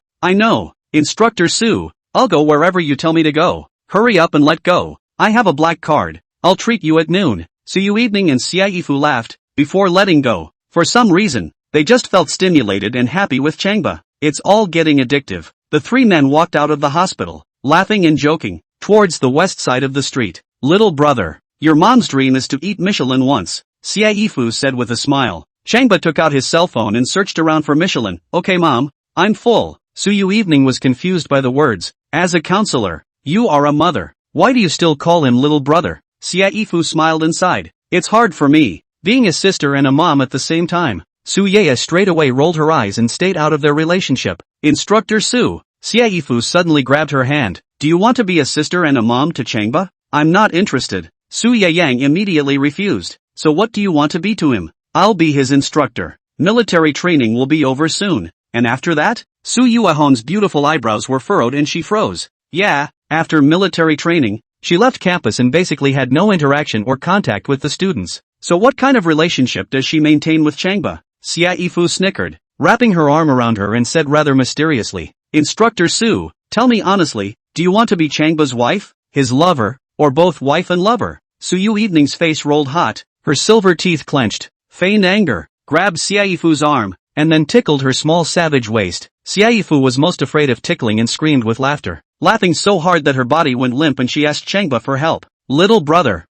Instructor Su, I'll go wherever you tell me to go. Hurry up and let go. I have a black card. I'll treat you at noon. Su Yui and Xiaifu laughed, before letting go. For some reason, they just felt stimulated and happy with Changba. It's all getting addictive. The three men walked out of the hospital, laughing and joking, towards the west side of the street. Little brother, your mom's dream is to eat Michelin once, Xiaifu said with a smile. Changba took out his cell phone and searched around for Michelin. Okay mom, I'm full. Su Yui was confused by the words. As a counselor, you are a mother. Why do you still call him little brother? Xiaifu smiled inside. It's hard for me, being a sister and a mom at the same time. Su Yui straight away rolled her eyes and stayed out of their relationship. Instructor Su. Xiaifu suddenly grabbed her hand. Do you want to be a sister and a mom to Changba? I'm not interested. Su Yang immediately refused. So what do you want to be to him? I'll be his instructor. Military training will be over soon. And after that? Su Yui's beautiful eyebrows were furrowed and she froze. Yeah, after military training, she left campus and basically had no interaction or contact with the students. So what kind of relationship does she maintain with Changba? Xiaifu snickered, wrapping her arm around her and said rather mysteriously. Instructor Su, tell me honestly, do you want to be Changba's wife, his lover, or both wife and lover? Su Yui's face rolled hot, her silver teeth clenched, feigned anger, grabbed Xiaifu's arm, and then tickled her small savage waist. Xiaifu was most afraid of tickling and screamed with laughter, laughing so hard that her body went limp and she asked Changba for help. Little brother,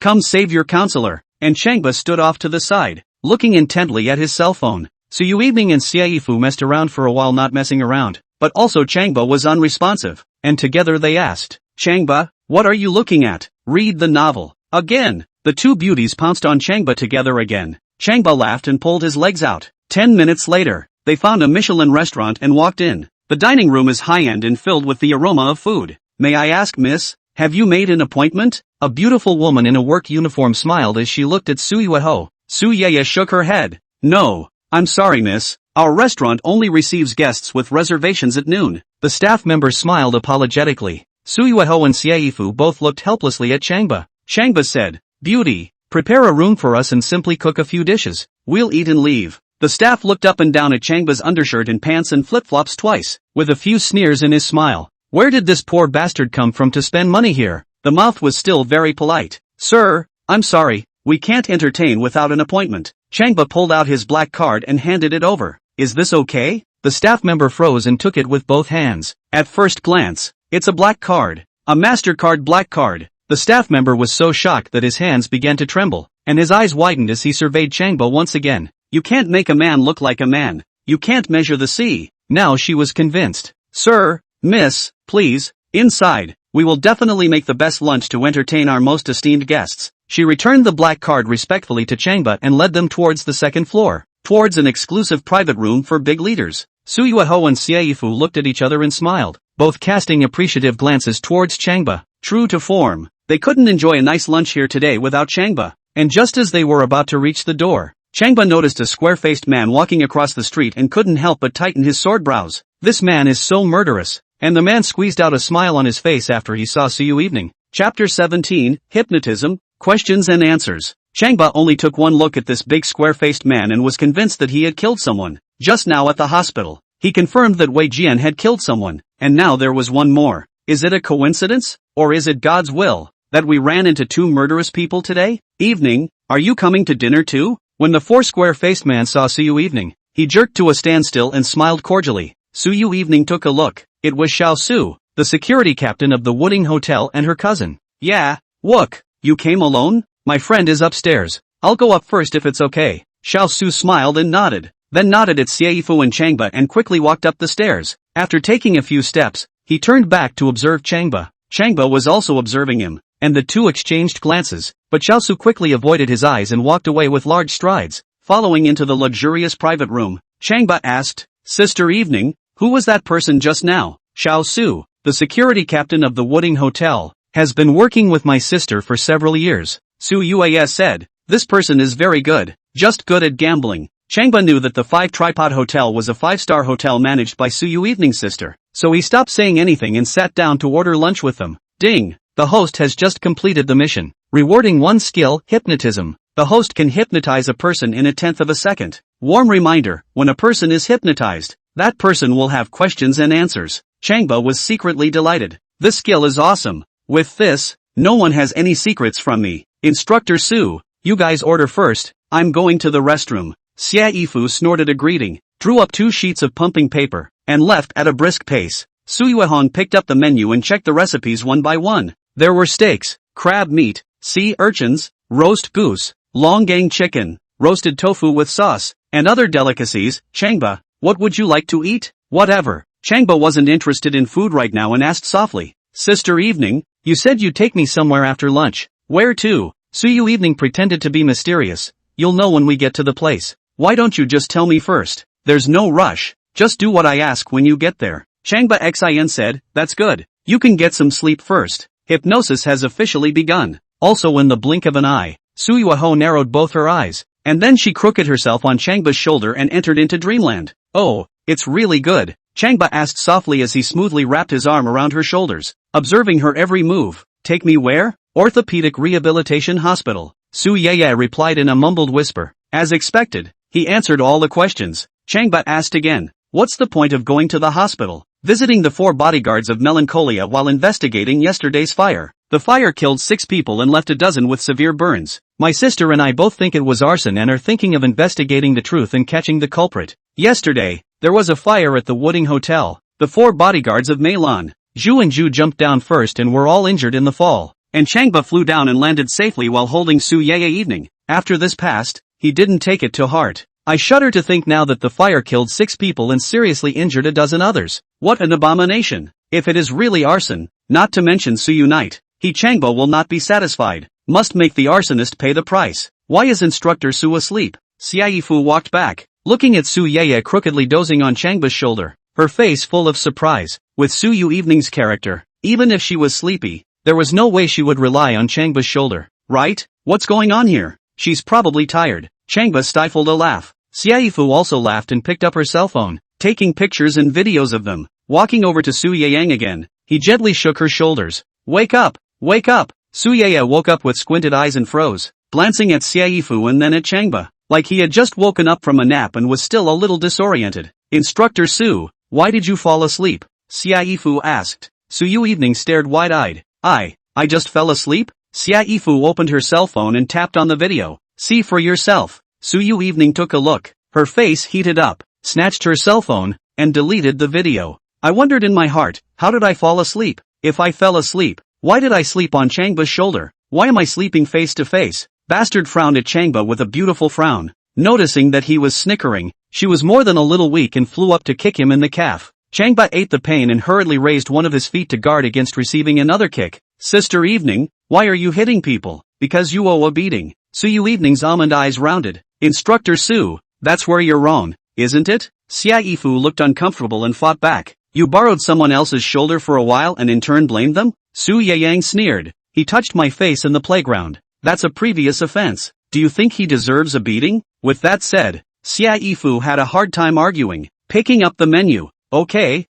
come save your counselor. And Changba stood off to the side, looking intently at his cell phone. Su Yui and Xiaifu messed around for a while, not messing around, but also Changba was unresponsive, and together they asked, Changba, what are you looking at? Read the novel. Again, the two beauties pounced on Changba together again. Changba laughed and pulled his legs out. 10 minutes later, they found a Michelin restaurant and walked in. The dining room is high-end and filled with the aroma of food. May I ask, miss, have you made an appointment? A beautiful woman in a work uniform smiled as she looked at Su Yui. Su Yui shook her head. No, I'm sorry miss, our restaurant only receives guests with reservations at noon. The staff member smiled apologetically. Su Yui and Xiaifu both looked helplessly at Changba. Changba said, Beauty, prepare a room for us and simply cook a few dishes. We'll eat and leave. The staff looked up and down at Changba's undershirt and pants and flip-flops twice, with a few sneers in his smile. Where did this poor bastard come from to spend money here? The mouth was still very polite. Sir, I'm sorry, we can't entertain without an appointment. Changba pulled out his black card and handed it over. Is this okay? The staff member froze and took it with both hands. At first glance, it's a black card. A MasterCard black card. The staff member was so shocked that his hands began to tremble, and his eyes widened as he surveyed Changba once again. You can't make a man look like a man. You can't measure the sea. Now she was convinced. Sir, miss, please, inside. We will definitely make the best lunch to entertain our most esteemed guests. She returned the black card respectfully to Changba and led them towards the second floor, towards an exclusive private room for big leaders. Su Yui and Xiaifu looked at each other and smiled, both casting appreciative glances towards Changba. True to form, they couldn't enjoy a nice lunch here today without Changba. And just as they were about to reach the door, Changba noticed a square-faced man walking across the street and couldn't help but tighten his sword brows. This man is so murderous. And the man squeezed out a smile on his face after he saw Su Yui. Chapter 17, Hypnotism, Questions and Answers. Changba only took one look at this big square-faced man and was convinced that he had killed someone. Just now at the hospital, he confirmed that Wei Jian had killed someone, and now there was one more. Is it a coincidence? Or is it God's will, that we ran into two murderous people today? Evening, are you coming to dinner too? When the four square-faced man saw Su Yui, he jerked to a standstill and smiled cordially. Su Yui took a look. It was Xiao Su, the security captain of the Wooding Hotel, and her cousin. Yeah, Wook, you came alone? My friend is upstairs. I'll go up first if it's okay. Xiao Su smiled and nodded, then nodded at Xiaifu and Changba and quickly walked up the stairs. After taking a few steps, he turned back to observe Changba. Changba was also observing him, and the two exchanged glances, but Xiao Su quickly avoided his eyes and walked away with large strides. Following into the luxurious private room, Changba asked, Sister Evening, who was that person just now? Xiao Su, the security captain of the Wooding Hotel, has been working with my sister for several years. Su Yui said, this person is very good, just good at gambling. Changba knew that the 5-tripod hotel was a 5-star hotel managed by Su Yui's sister, so he stopped saying anything and sat down to order lunch with them. Ding! The host has just completed the mission, rewarding one skill, hypnotism. The host can hypnotize a person in 1/10 of a second. Warm reminder, when a person is hypnotized, that person will have questions and answers. Changba was secretly delighted. This skill is awesome. With this, no one has any secrets from me. Instructor Su, you guys order first, I'm going to the restroom. Xia Yifu snorted a greeting, drew up 2 sheets of pumping paper, and left at a brisk pace. Su Yui picked up the menu and checked the recipes one by one. There were steaks, crab meat, sea urchins, roast goose, longang chicken, roasted tofu with sauce, and other delicacies. Changba, what would you like to eat? Whatever. Changba wasn't interested in food right now and asked softly, Sister Evening, you said you'd take me somewhere after lunch. Where to? Su Yui pretended to be mysterious. You'll know when we get to the place. Why don't you just tell me first? There's no rush. Just do what I ask when you get there. Changba Xin said, that's good. You can get some sleep first. Hypnosis has officially begun. Also in the blink of an eye, Su Yui narrowed both her eyes, and then she crooked herself on Changba's shoulder and entered into dreamland. Oh, it's really good. Changba asked softly as he smoothly wrapped his arm around her shoulders, observing her every move. Take me where? Orthopedic Rehabilitation Hospital. Su Yui replied in a mumbled whisper. As expected, he answered all the questions. Changba asked again, what's the point of going to the hospital? Visiting the 4 bodyguards of Melancholia while investigating yesterday's fire. The fire killed 6 people and left a dozen with severe burns. My sister and I both think it was arson and are thinking of investigating the truth and catching the culprit. Yesterday, there was a fire at the Wooding Hotel. The 4 bodyguards of Meilon, Zhu and Zhu jumped down first and were all injured in the fall. And Changba flew down and landed safely while holding Su Yui Evening. After this passed, he didn't take it to heart. I shudder to think now that the fire killed 6 people and seriously injured a dozen others. What an abomination. If it is really arson, not to mention Su Yui, he Changba will not be satisfied. Must make the arsonist pay the price. Why is Instructor Su asleep? Xia Yifu walked back, looking at Su Yui crookedly dozing on Changba's shoulder, her face full of surprise. With Su Yui Evening's character, even if she was sleepy, there was no way she would rely on Changba's shoulder. Right? What's going on here? She's probably tired. Changba stifled a laugh. Xia Yifu also laughed and picked up her cell phone, taking pictures and videos of them. Walking over to Su Yang again, he gently shook her shoulders. Wake up! Wake up! Su Yang woke up with squinted eyes and froze, glancing at Xia Yifu and then at Changba, like he had just woken up from a nap and was still a little disoriented. Instructor Su, why did you fall asleep? Xia Yifu asked. Su Yui Evening stared wide-eyed. I just fell asleep? Xia Yifu opened her cell phone and tapped on the video. See for yourself. Su Yui Evening took a look. Her face heated up, snatched her cell phone, and deleted the video. I wondered in my heart, how did I fall asleep? If I fell asleep, why did I sleep on Changba's shoulder? Why am I sleeping face to face? Bastard frowned at Changba with a beautiful frown. Noticing that he was snickering, she was more than a little weak and flew up to kick him in the calf. Changba ate the pain and hurriedly raised one of his feet to guard against receiving another kick. Sister Evening, why are you hitting people? Because you owe a beating. Su Yui Evening's almond eyes rounded. Instructor Su, that's where you're wrong, isn't it? Xia Yifu looked uncomfortable and fought back. You borrowed someone else's shoulder for a while and in turn blamed them? Su Yang sneered. He touched my face in the playground. That's a previous offense. Do you think he deserves a beating? With that said, Xia Yifu had a hard time arguing. Picking up the menu. Okay,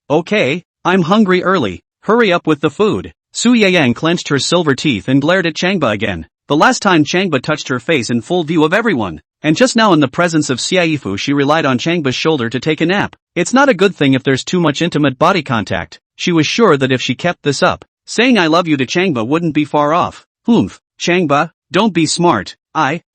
I'm hungry early. Hurry up with the food. Su Yang clenched her silver teeth and glared at Changba again. The last time Changba touched her face in full view of everyone. And just now in the presence of Xia Yifu she relied on Changba's shoulder to take a nap. It's not a good thing if there's too much intimate body contact. She was sure that if she kept this up, saying I love you to Changba wouldn't be far off. Changba, don't be smart.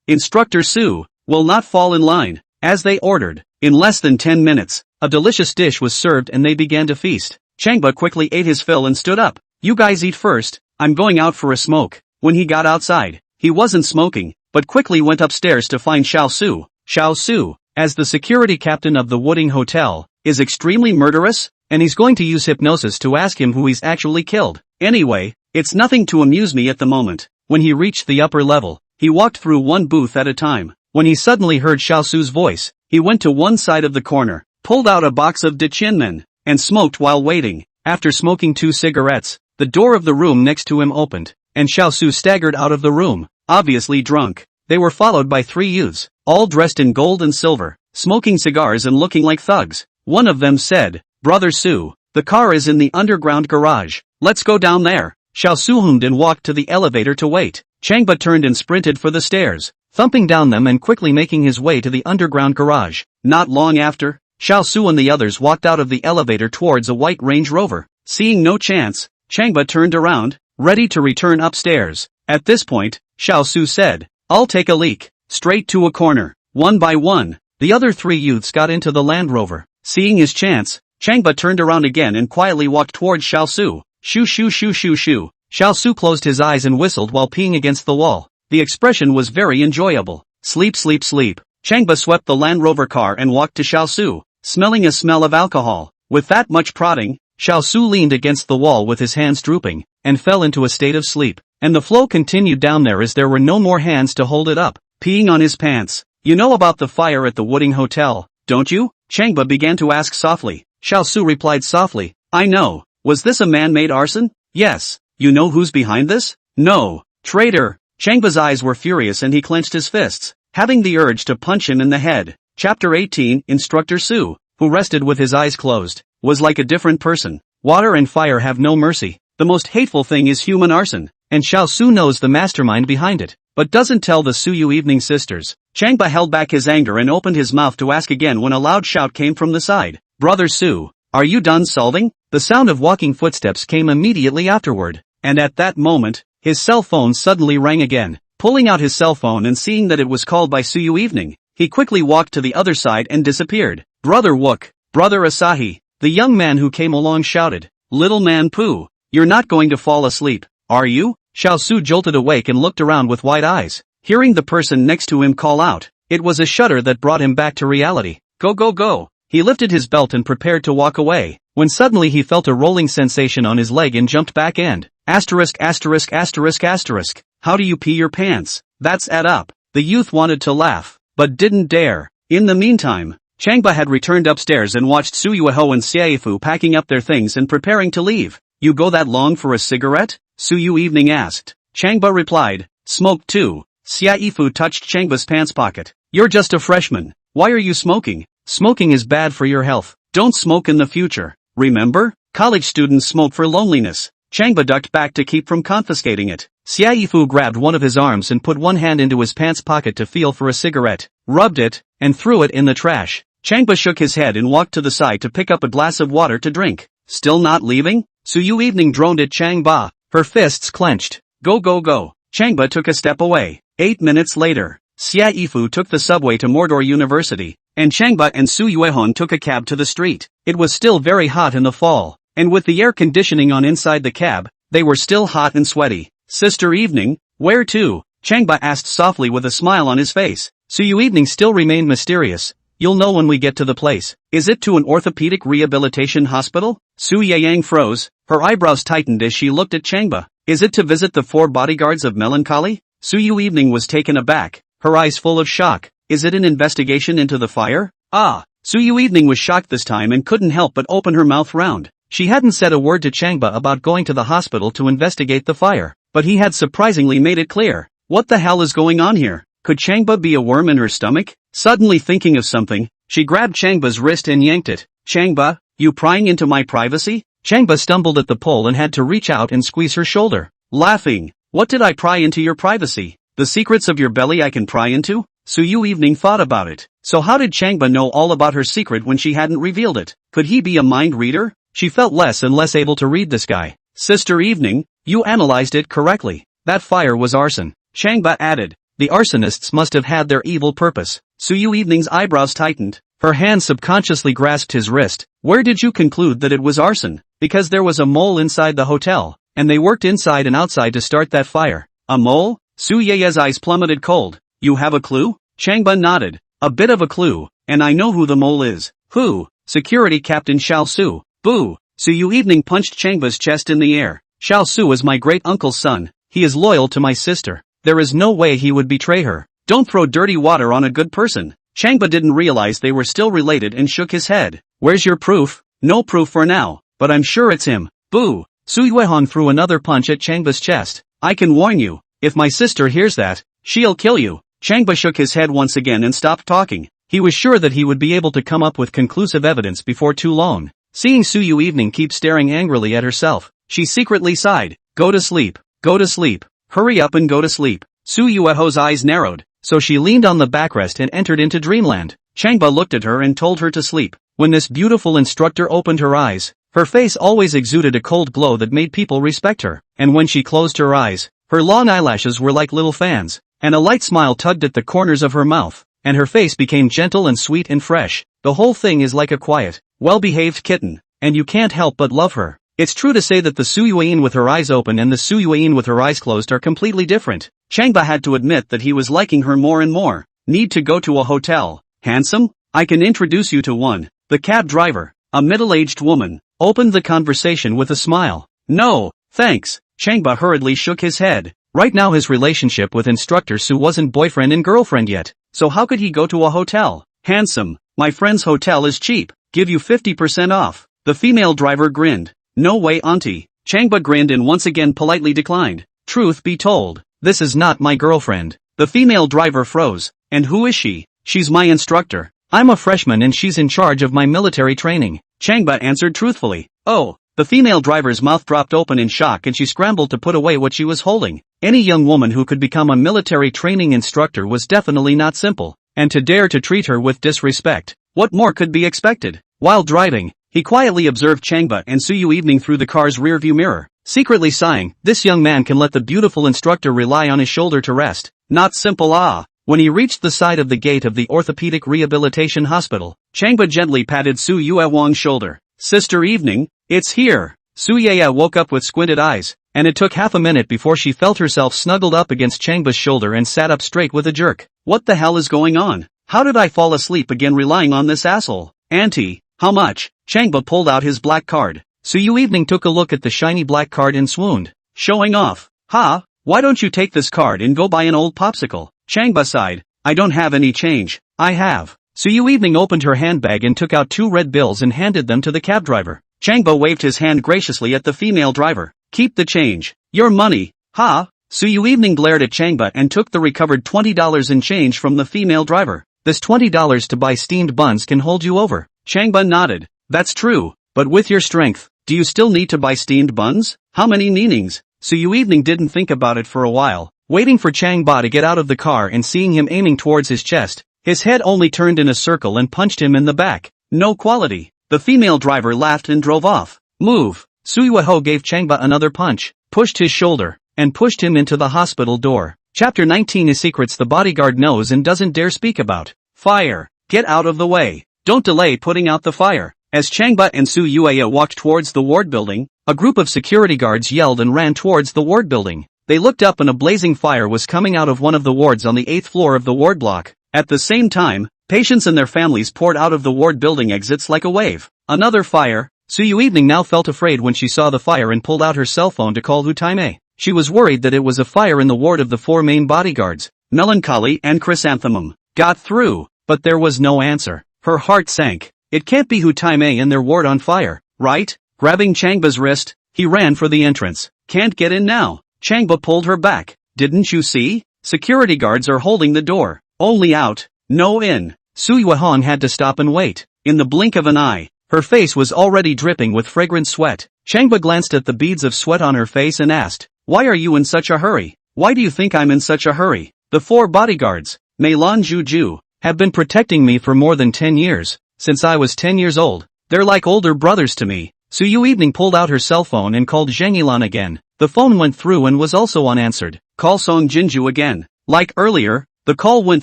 Instructor Su, will not fall in line. As they ordered, in less than 10 minutes, a delicious dish was served and they began to feast. Changba quickly ate his fill and stood up. You guys eat first, I'm going out for a smoke. When he got outside, he wasn't smoking, but quickly went upstairs to find Xiao Su. Xiao Su, as the security captain of the Wooding Hotel, is extremely murderous, and he's going to use hypnosis to ask him who he's actually killed. Anyway, it's nothing to amuse me at the moment. When he reached the upper level, he walked through one booth at a time. When he suddenly heard Xiao Su's voice, he went to one side of the corner, pulled out a box of Dichinmen, and smoked while waiting. After smoking 2 cigarettes, the door of the room next to him opened, and Xiao Su staggered out of the room, obviously drunk. They were followed by 3 youths, all dressed in gold and silver, smoking cigars and looking like thugs. One of them said, Brother Su, the car is in the underground garage. Let's go down there. Xiao Su hummed and walked to the elevator to wait. Changba turned and sprinted for the stairs, thumping down them and quickly making his way to the underground garage. Not long after, Xiao Su and the others walked out of the elevator towards a white Range Rover. Seeing no chance, Changba turned around, ready to return upstairs. At this point, Xiao Su said, "I'll take a leak." Straight to a corner. One by one, the other three youths got into the Land Rover. Seeing his chance, Changba turned around again and quietly walked towards Xiao Su. Shoo shoo shoo shoo shoo. Xiao Su closed his eyes and whistled while peeing against the wall. The expression was very enjoyable. Sleep sleep sleep. Changba swept the Land Rover car and walked to Xiao Su, smelling a smell of alcohol. With that much prodding, Xiao Su leaned against the wall with his hands drooping, and fell into a state of sleep. And the flow continued down there as there were no more hands to hold it up. Peeing on his pants. "You know about the fire at the Wooding Hotel, don't you?" Changba began to ask softly. Xiao Su replied softly, "I know. Was this a man-made arson?" "Yes." "You know who's behind this?" "No." "Traitor." Changba's eyes were furious and he clenched his fists, having the urge to punch him in the head. Chapter 18. Instructor Su, who rested with his eyes closed, was like a different person. Water and fire have no mercy. The most hateful thing is human arson, and Xiao Su knows the mastermind behind it, but doesn't tell the Su Yui evening sisters. Changba held back his anger and opened his mouth to ask again when a loud shout came from the side. "Brother Su, are you done solving?" The sound of walking footsteps came immediately afterward, and at that moment, his cell phone suddenly rang again. Pulling out his cell phone and seeing that it was called by Su Yui evening, he quickly walked to the other side and disappeared. "Brother Wook, Brother Asahi," the young man who came along shouted. "Little man Pooh, you're not going to fall asleep, are you?" Xiao Su jolted awake and looked around with wide eyes. Hearing the person next to him call out, it was a shudder that brought him back to reality. "Go go go." He lifted his belt and prepared to walk away, when suddenly he felt a rolling sensation on his leg and jumped back and, asterisk asterisk asterisk asterisk, how do you pee your pants? That's add up. The youth wanted to laugh, but didn't dare. In the meantime, Changba had returned upstairs and watched Su Yueho and Xiaifu packing up their things and preparing to leave. "You go that long for a cigarette?" Su Yu evening asked. Changba replied, "Smoke too." Xiaifu touched Changba's pants pocket. "You're just a freshman. Why are you smoking? Smoking is bad for your health. Don't smoke in the future. Remember? College students smoke for loneliness." Changba ducked back to keep from confiscating it. Xiaifu grabbed one of his arms and put one hand into his pants pocket to feel for a cigarette, rubbed it, and threw it in the trash. Changba shook his head and walked to the side to pick up a glass of water to drink. "Still not leaving?" Su Yu evening droned at Changba, her fists clenched. "Go go go." Changba took a step away. 8 minutes later, Xiaifu took the subway to Mordor University, and Changba and Su Yuehon took a cab to the street. It was still very hot in the fall, and with the air conditioning on inside the cab, they were still hot and sweaty. "Sister evening, where to?" Changba asked softly with a smile on his face. Su Yu evening still remained mysterious. "You'll know when we get to the place." "Is it to an orthopedic rehabilitation hospital?" Su Yang froze, her eyebrows tightened as she looked at Changba. "Is it to visit the 4 bodyguards of melancholy?" Su Yu evening was taken aback, her eyes full of shock. "Is it an investigation into the fire?" "Ah." Su Yu evening was shocked this time and couldn't help but open her mouth round. She hadn't said a word to Changba about going to the hospital to investigate the fire, but he had surprisingly made it clear. What the hell is going on here? Could Changba be a worm in her stomach? Suddenly thinking of something, she grabbed Changba's wrist and yanked it. "Changba, you prying into my privacy?" Changba stumbled at the pole and had to reach out and squeeze her shoulder, laughing. "What did I pry into your privacy? The secrets of your belly I can pry into?" Su Yu evening thought about it. So how did Changba know all about her secret when she hadn't revealed it? Could he be a mind reader? She felt less and less able to read this guy. "Sister evening, you analyzed it correctly. That fire was arson." Changba added. "The arsonists must have had their evil purpose." Su Yu evening's eyebrows tightened. Her hand subconsciously grasped his wrist. "Where did you conclude that it was arson?" "Because there was a mole inside the hotel, and they worked inside and outside to start that fire." "A mole?" Su Ye's eyes plummeted cold. "You have a clue?" Changba nodded. "A bit of a clue, and I know who the mole is." "Who?" "Security Captain Xiao Su." "Boo!" Su Yu evening punched Changba's chest in the air. "Xiao Su is my great-uncle's son. He is loyal to my sister. There is no way he would betray her. Don't throw dirty water on a good person." Changba didn't realize they were still related and shook his head. "Where's your proof?" "No proof for now, but I'm sure it's him." "Boo!" Su Yuehon threw another punch at Changba's chest. "I can warn you, if my sister hears that, she'll kill you." Changba shook his head once again and stopped talking. He was sure that he would be able to come up with conclusive evidence before too long. Seeing Su Yu evening keep staring angrily at herself, she secretly sighed. "Go to sleep. Go to sleep. Hurry up and go to sleep." Su Yueho's eyes narrowed, so she leaned on the backrest and entered into dreamland. Changba looked at her and told her to sleep. When this beautiful instructor opened her eyes, her face always exuded a cold glow that made people respect her, and when she closed her eyes, her long eyelashes were like little fans, and a light smile tugged at the corners of her mouth, and her face became gentle and sweet and fresh. The whole thing is like a quiet, well-behaved kitten, and you can't help but love her. It's true to say that the Su Yui with her eyes open and the Su Yui with her eyes closed are completely different. Changba had to admit that he was liking her more and more. Need to go to a hotel. Handsome? I can introduce you to one. The cab driver, a middle-aged woman, opened the conversation with a smile. No, thanks. Changba hurriedly shook his head. Right now his relationship with Instructor Su wasn't boyfriend and girlfriend yet, so how could he go to a hotel? Handsome, my friend's hotel is cheap. Give you 50% off. The female driver grinned. No way, auntie. Changba grinned and once again politely declined. Truth be told, this is not my girlfriend. The female driver froze. And who is she? She's my instructor. I'm a freshman and she's in charge of my military training. Changba answered truthfully. Oh. The female driver's mouth dropped open in shock and she scrambled to put away what she was holding. Any young woman who could become a military training instructor was definitely not simple, and to dare to treat her with disrespect, what more could be expected? While driving, he quietly observed Changba and Su Yui through the car's rearview mirror, secretly sighing, this young man can let the beautiful instructor rely on his shoulder to rest. Not simple. When he reached the side of the gate of the orthopedic rehabilitation hospital, Changba gently patted Su Yui shoulder. Sister, evening. It's here. Su Yui woke up with squinted eyes, and it took half a minute before she felt herself snuggled up against Changba's shoulder and sat up straight with a jerk. What the hell is going on? How did I fall asleep again relying on this asshole? Auntie, how much? Changba pulled out his black card. Su Yui took a look at the shiny black card and swooned. Showing off. Ha? Why don't you take this card and go buy an old popsicle? Changba sighed. I don't have any change. I have. Su Yui opened her handbag and took out 2 red bills and handed them to the cab driver. Changba waved his hand graciously at the female driver. Keep the change. Your money. Ha? Su Yui glared at Changba and took the recovered $20 in change from the female driver. This $20 to buy steamed buns can hold you over. Changba nodded. That's true, but with your strength, do you still need to buy steamed buns? How many meanings? Su Yui didn't think about it for a while, waiting for Changba to get out of the car and seeing him aiming towards his chest. His head only turned in a circle and punched him in the back. No quality. The female driver laughed and drove off. Move. Su Yui gave Changba another punch, pushed his shoulder, and pushed him into the hospital door. Chapter 19 is secrets the bodyguard knows and doesn't dare speak about. Fire. Get out of the way. Don't delay putting out the fire. As Changba and Su Yui walked towards the ward building, a group of security guards yelled and ran towards the ward building. They looked up and a blazing fire was coming out of one of the wards on the 8th floor of the ward block. At the same time, patients and their families poured out of the ward building exits like a wave. Another fire. Su Yui now felt afraid when she saw the fire and pulled out her cell phone to call Hutaime. She was worried that it was a fire in the ward of the 4 main bodyguards, Melancholy and Chrysanthemum. Got through, but there was no answer. Her heart sank. It can't be Hutaime and their ward on fire, right? Grabbing Changba's wrist, he ran for the entrance. Can't get in now. Changba pulled her back. Didn't you see? Security guards are holding the door. Only out, no in. Su Yui had to stop and wait. In the blink of an eye, her face was already dripping with fragrant sweat. Changba glanced at the beads of sweat on her face and asked, why are you in such a hurry? Why do you think I'm in such a hurry? The 4 bodyguards, Meilan Juju, have been protecting me for more than 10 years, since I was 10 years old. They're like older brothers to me. Su Yui pulled out her cell phone and called Zhang Yilan again. The phone went through and was also unanswered. Call Song Jinju again. Like earlier, the call went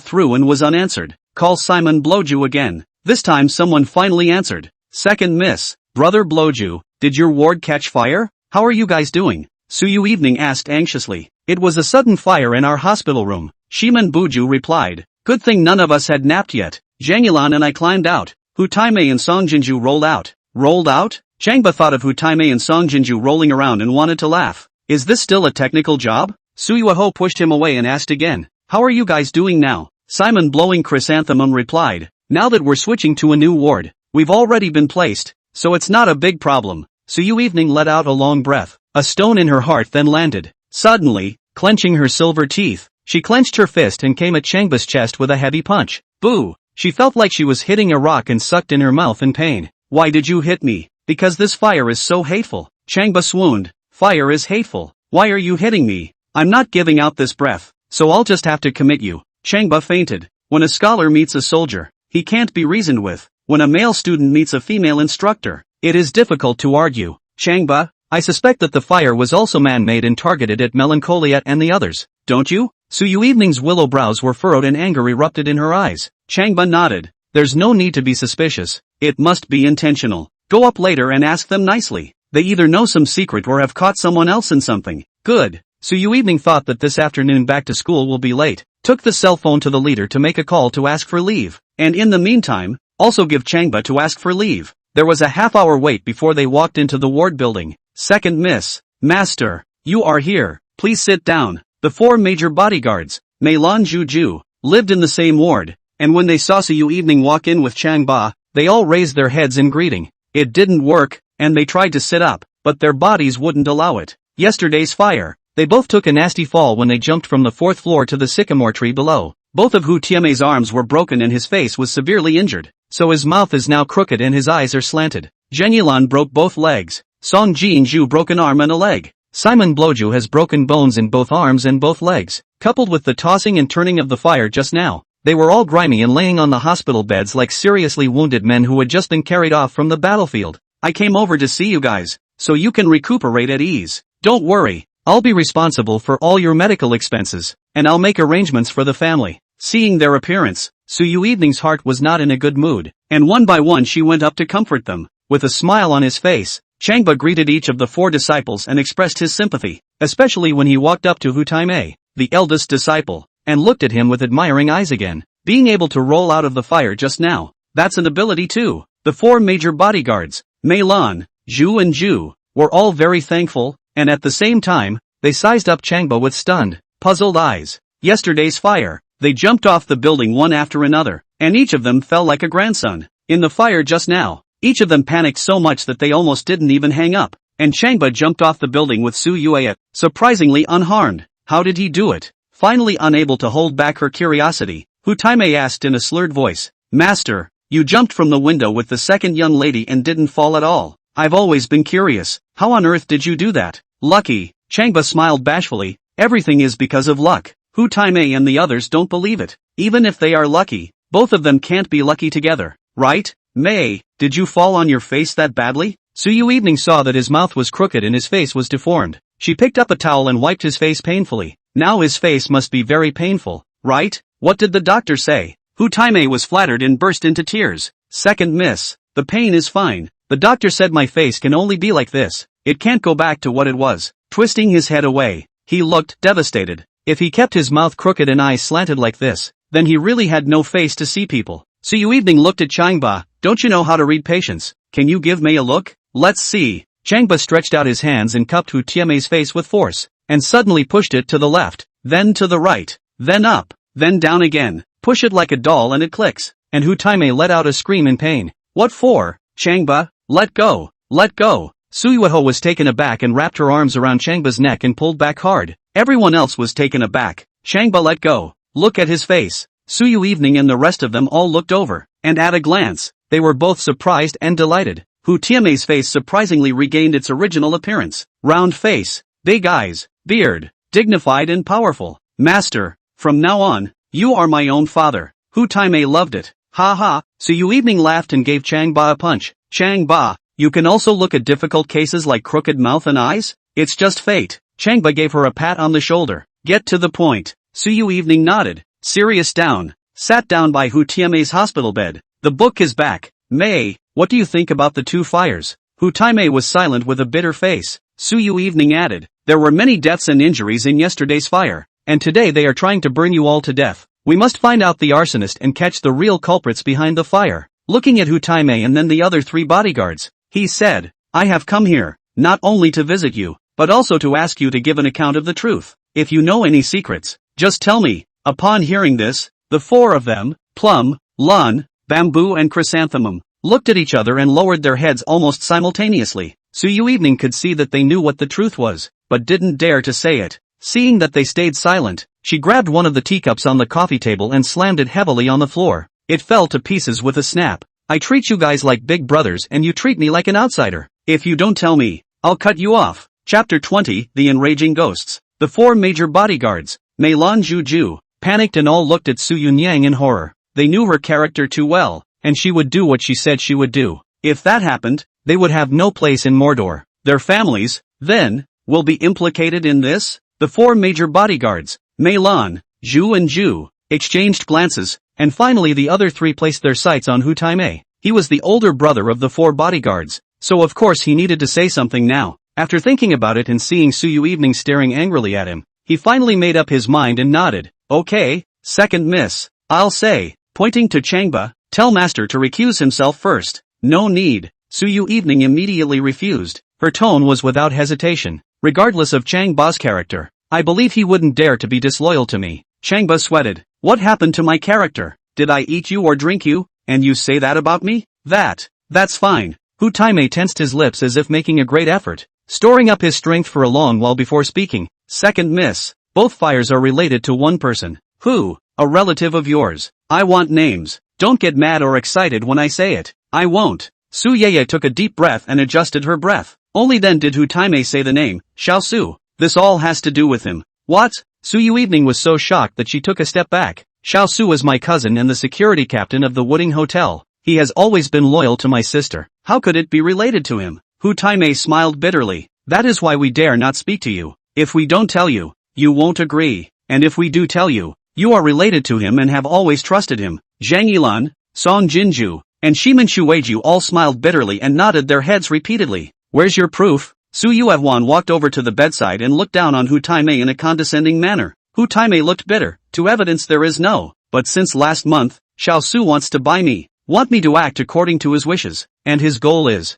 through and was unanswered. Call Simon Bloju again. This time someone finally answered. Second miss. Brother Bloju, did your ward catch fire? How are you guys doing? Su Yui asked anxiously. It was a sudden fire in our hospital room. Shiman Buju replied. Good thing none of us had napped yet. Zhang Yilan and I climbed out. Hutaime and Song Jinju rolled out. Rolled out? Changba thought of Hutaime and Song Jinju rolling around and wanted to laugh. Is this still a technical job? Su Yui pushed him away and asked again. How are you guys doing now? Simon blowing Chrysanthemum replied. Now that we're switching to a new ward, we've already been placed, so it's not a big problem. Su Yui let out a long breath. A stone in her heart then landed. Suddenly, clenching her silver teeth, she clenched her fist and came at Changba's chest with a heavy punch. Boo! She felt like she was hitting a rock and sucked in her mouth in pain. Why did you hit me? Because this fire is so hateful. Changba swooned. Fire is hateful. Why are you hitting me? I'm not giving out this breath, so I'll just have to commit you. Changba fainted. When a scholar meets a soldier, he can't be reasoned with. when a male student meets a female instructor, it is difficult to argue. Changba, I suspect that the fire was also man-made and targeted at Melancholia and the others, don't you? Su Yui's willow brows were furrowed and anger erupted in her eyes. Changba nodded. There's no need to be suspicious. It must be intentional. Go up later and ask them nicely. They either know some secret or have caught someone else in something. Good. Su Yui thought that this afternoon back to school will be late. Took the cell phone to the leader to make a call to ask for leave. And in the meantime, also give Changba to ask for leave. There was a half-hour wait before they walked into the ward building. Second miss. Master, you are here. Please sit down. The 4 major bodyguards, Meilan Juju, lived in the same ward, and when they saw Su Yui walk in with Changba, they all raised their heads in greeting. It didn't work, and they tried to sit up, but their bodies wouldn't allow it. Yesterday's fire. They both took a nasty fall when they jumped from the 4th floor to the sycamore tree below. Both of Hu Tiamei's arms were broken and his face was severely injured, so his mouth is now crooked and his eyes are slanted. Zheng Yilan broke both legs. Song Jinju broke an arm and a leg. Simon Bloju has broken bones in both arms and both legs. Coupled with the tossing and turning of the fire just now, they were all grimy and laying on the hospital beds like seriously wounded men who had just been carried off from the battlefield. I came over to see you guys, so you can recuperate at ease. Don't worry, I'll be responsible for all your medical expenses, and I'll make arrangements for the family. Seeing their appearance, Su Yui's heart was not in a good mood, and one by one she went up to comfort them. With a smile on his face, Changba greeted each of the 4 disciples and expressed his sympathy, especially when he walked up to Hu Taimei, the eldest disciple, and looked at him with admiring eyes again. Being able to roll out of the fire just now, that's an ability too. The 4 major bodyguards, Meilan, Zhu and Zhu, were all very thankful, and at the same time, they sized up Changba with stunned, puzzled eyes. Yesterday's fire, they jumped off the building one after another, and each of them fell like a grandson. In the fire just now, each of them panicked so much that they almost didn't even hang up, and Changba jumped off the building with Su Yui, surprisingly unharmed. How did he do it? Finally unable to hold back her curiosity, Hu Taimei asked in a slurred voice, Master, you jumped from the window with the second young lady and didn't fall at all. I've always been curious, how on earth did you do that? Lucky, Changba smiled bashfully, everything is because of luck. Hu Taimei and the others don't believe it. Even if they are lucky, both of them can't be lucky together, right? Mei, did you fall on your face that badly? Su Yui saw that his mouth was crooked and his face was deformed. She picked up a towel and wiped his face painfully. Now his face must be very painful, right? What did the doctor say? Hu Taimei was flattered and burst into tears. Second miss. The pain is fine. The doctor said my face can only be like this. It can't go back to what it was. Twisting his head away, he looked devastated. If he kept his mouth crooked and eyes slanted like this, then he really had no face to see people. Su Yui looked at Changba. Don't you know how to read patients? Can you give me a look? Let's see. Changba stretched out his hands and cupped Hu Tiamei's face with force, and suddenly pushed it to the left, then to the right, then up, then down again. Push it like a doll and it clicks, and Hu Taimei let out a scream in pain. What for? Changba, let go, let go. Su Yui was taken aback and wrapped her arms around Changba's neck and pulled back hard. Everyone else was taken aback. Changba let go. Look at his face. Su Yui and the rest of them all looked over, and at a glance, they were both surprised and delighted. Hu Tiamei's face surprisingly regained its original appearance. Round face, big eyes, beard, dignified and powerful. Master, from now on, you are my own father. Hu Taimei loved it. Ha ha. Su Yui laughed and gave Changba a punch. Changba, you can also look at difficult cases like crooked mouth and eyes? It's just fate. Changba gave her a pat on the shoulder. Get to the point. Su Yui nodded. Serious down. Sat down by Hu Tiamei's hospital bed. The book is back. Mei, what do you think about the 2 fires? Hu Taimei was silent with a bitter face. Su Yui added, there were many deaths and injuries in yesterday's fire, and today they are trying to burn you all to death. We must find out the arsonist and catch the real culprits behind the fire. Looking at Hu Taimei and then the other 3 bodyguards, he said, I have come here, not only to visit you, but also to ask you to give an account of the truth. If you know any secrets, just tell me. Upon hearing this, the 4 of them, Plum, Lun, Bamboo and Chrysanthemum, looked at each other and lowered their heads almost simultaneously. Su Yui could see that they knew what the truth was, but didn't dare to say it. Seeing that they stayed silent, she grabbed one of the teacups on the coffee table and slammed it heavily on the floor. It fell to pieces with a snap. I treat you guys like big brothers and you treat me like an outsider. If you don't tell me, I'll cut you off. Chapter 20, The Enraging Ghosts. The 4 major bodyguards, Meilan Juju, panicked and all looked at Su Yunyang in horror. They knew her character too well. and she would do what she said she would do. If that happened, they would have no place in Mordor. Their families, then, will be implicated in this? The four major bodyguards, Mei Lan, Zhu and Zhu, exchanged glances, and finally the other three placed their sights on Hu Taimei. He was the older brother of the four bodyguards, so of course he needed to say something now. After thinking about it and seeing Su Yui staring angrily at him, he finally made up his mind and nodded. Okay, second miss, I'll say, pointing to Changba, tell master to recuse himself first. No need. Su Yui immediately refused. Her tone was without hesitation. Regardless of Changba's character, I believe he wouldn't dare to be disloyal to me. Changba sweated. What happened to my character? Did I eat you or drink you, and you say that about me? That's fine. Hu Taimei tensed his lips as if making a great effort, storing up his strength for a long while before speaking. Second miss. Both fires are related to one person. Who? A relative of yours. I want names. Don't get mad or excited when I say it. I won't. Su Yui took a deep breath and adjusted her breath. Only then did Hu Taimei say the name, Xiao Su. This all has to do with him. What? Su Yui was so shocked that she took a step back. Xiao Su is my cousin and the security captain of the Wooding Hotel. He has always been loyal to my sister. How could it be related to him? Hu Taimei smiled bitterly. That is why we dare not speak to you. If we don't tell you, you won't agree. And if we do tell you, you are related to him and have always trusted him. Zhang Yilan, Song Jinju, and Shiman Shueju all smiled bitterly and nodded their heads repeatedly. Where's your proof? Su Yuehuan walked over to the bedside and looked down on Hu Taimei in a condescending manner. Hu Taimei looked bitter. To evidence there is no. But since last month, Xiao Su wants to buy me. Want me to act according to his wishes. And his goal is,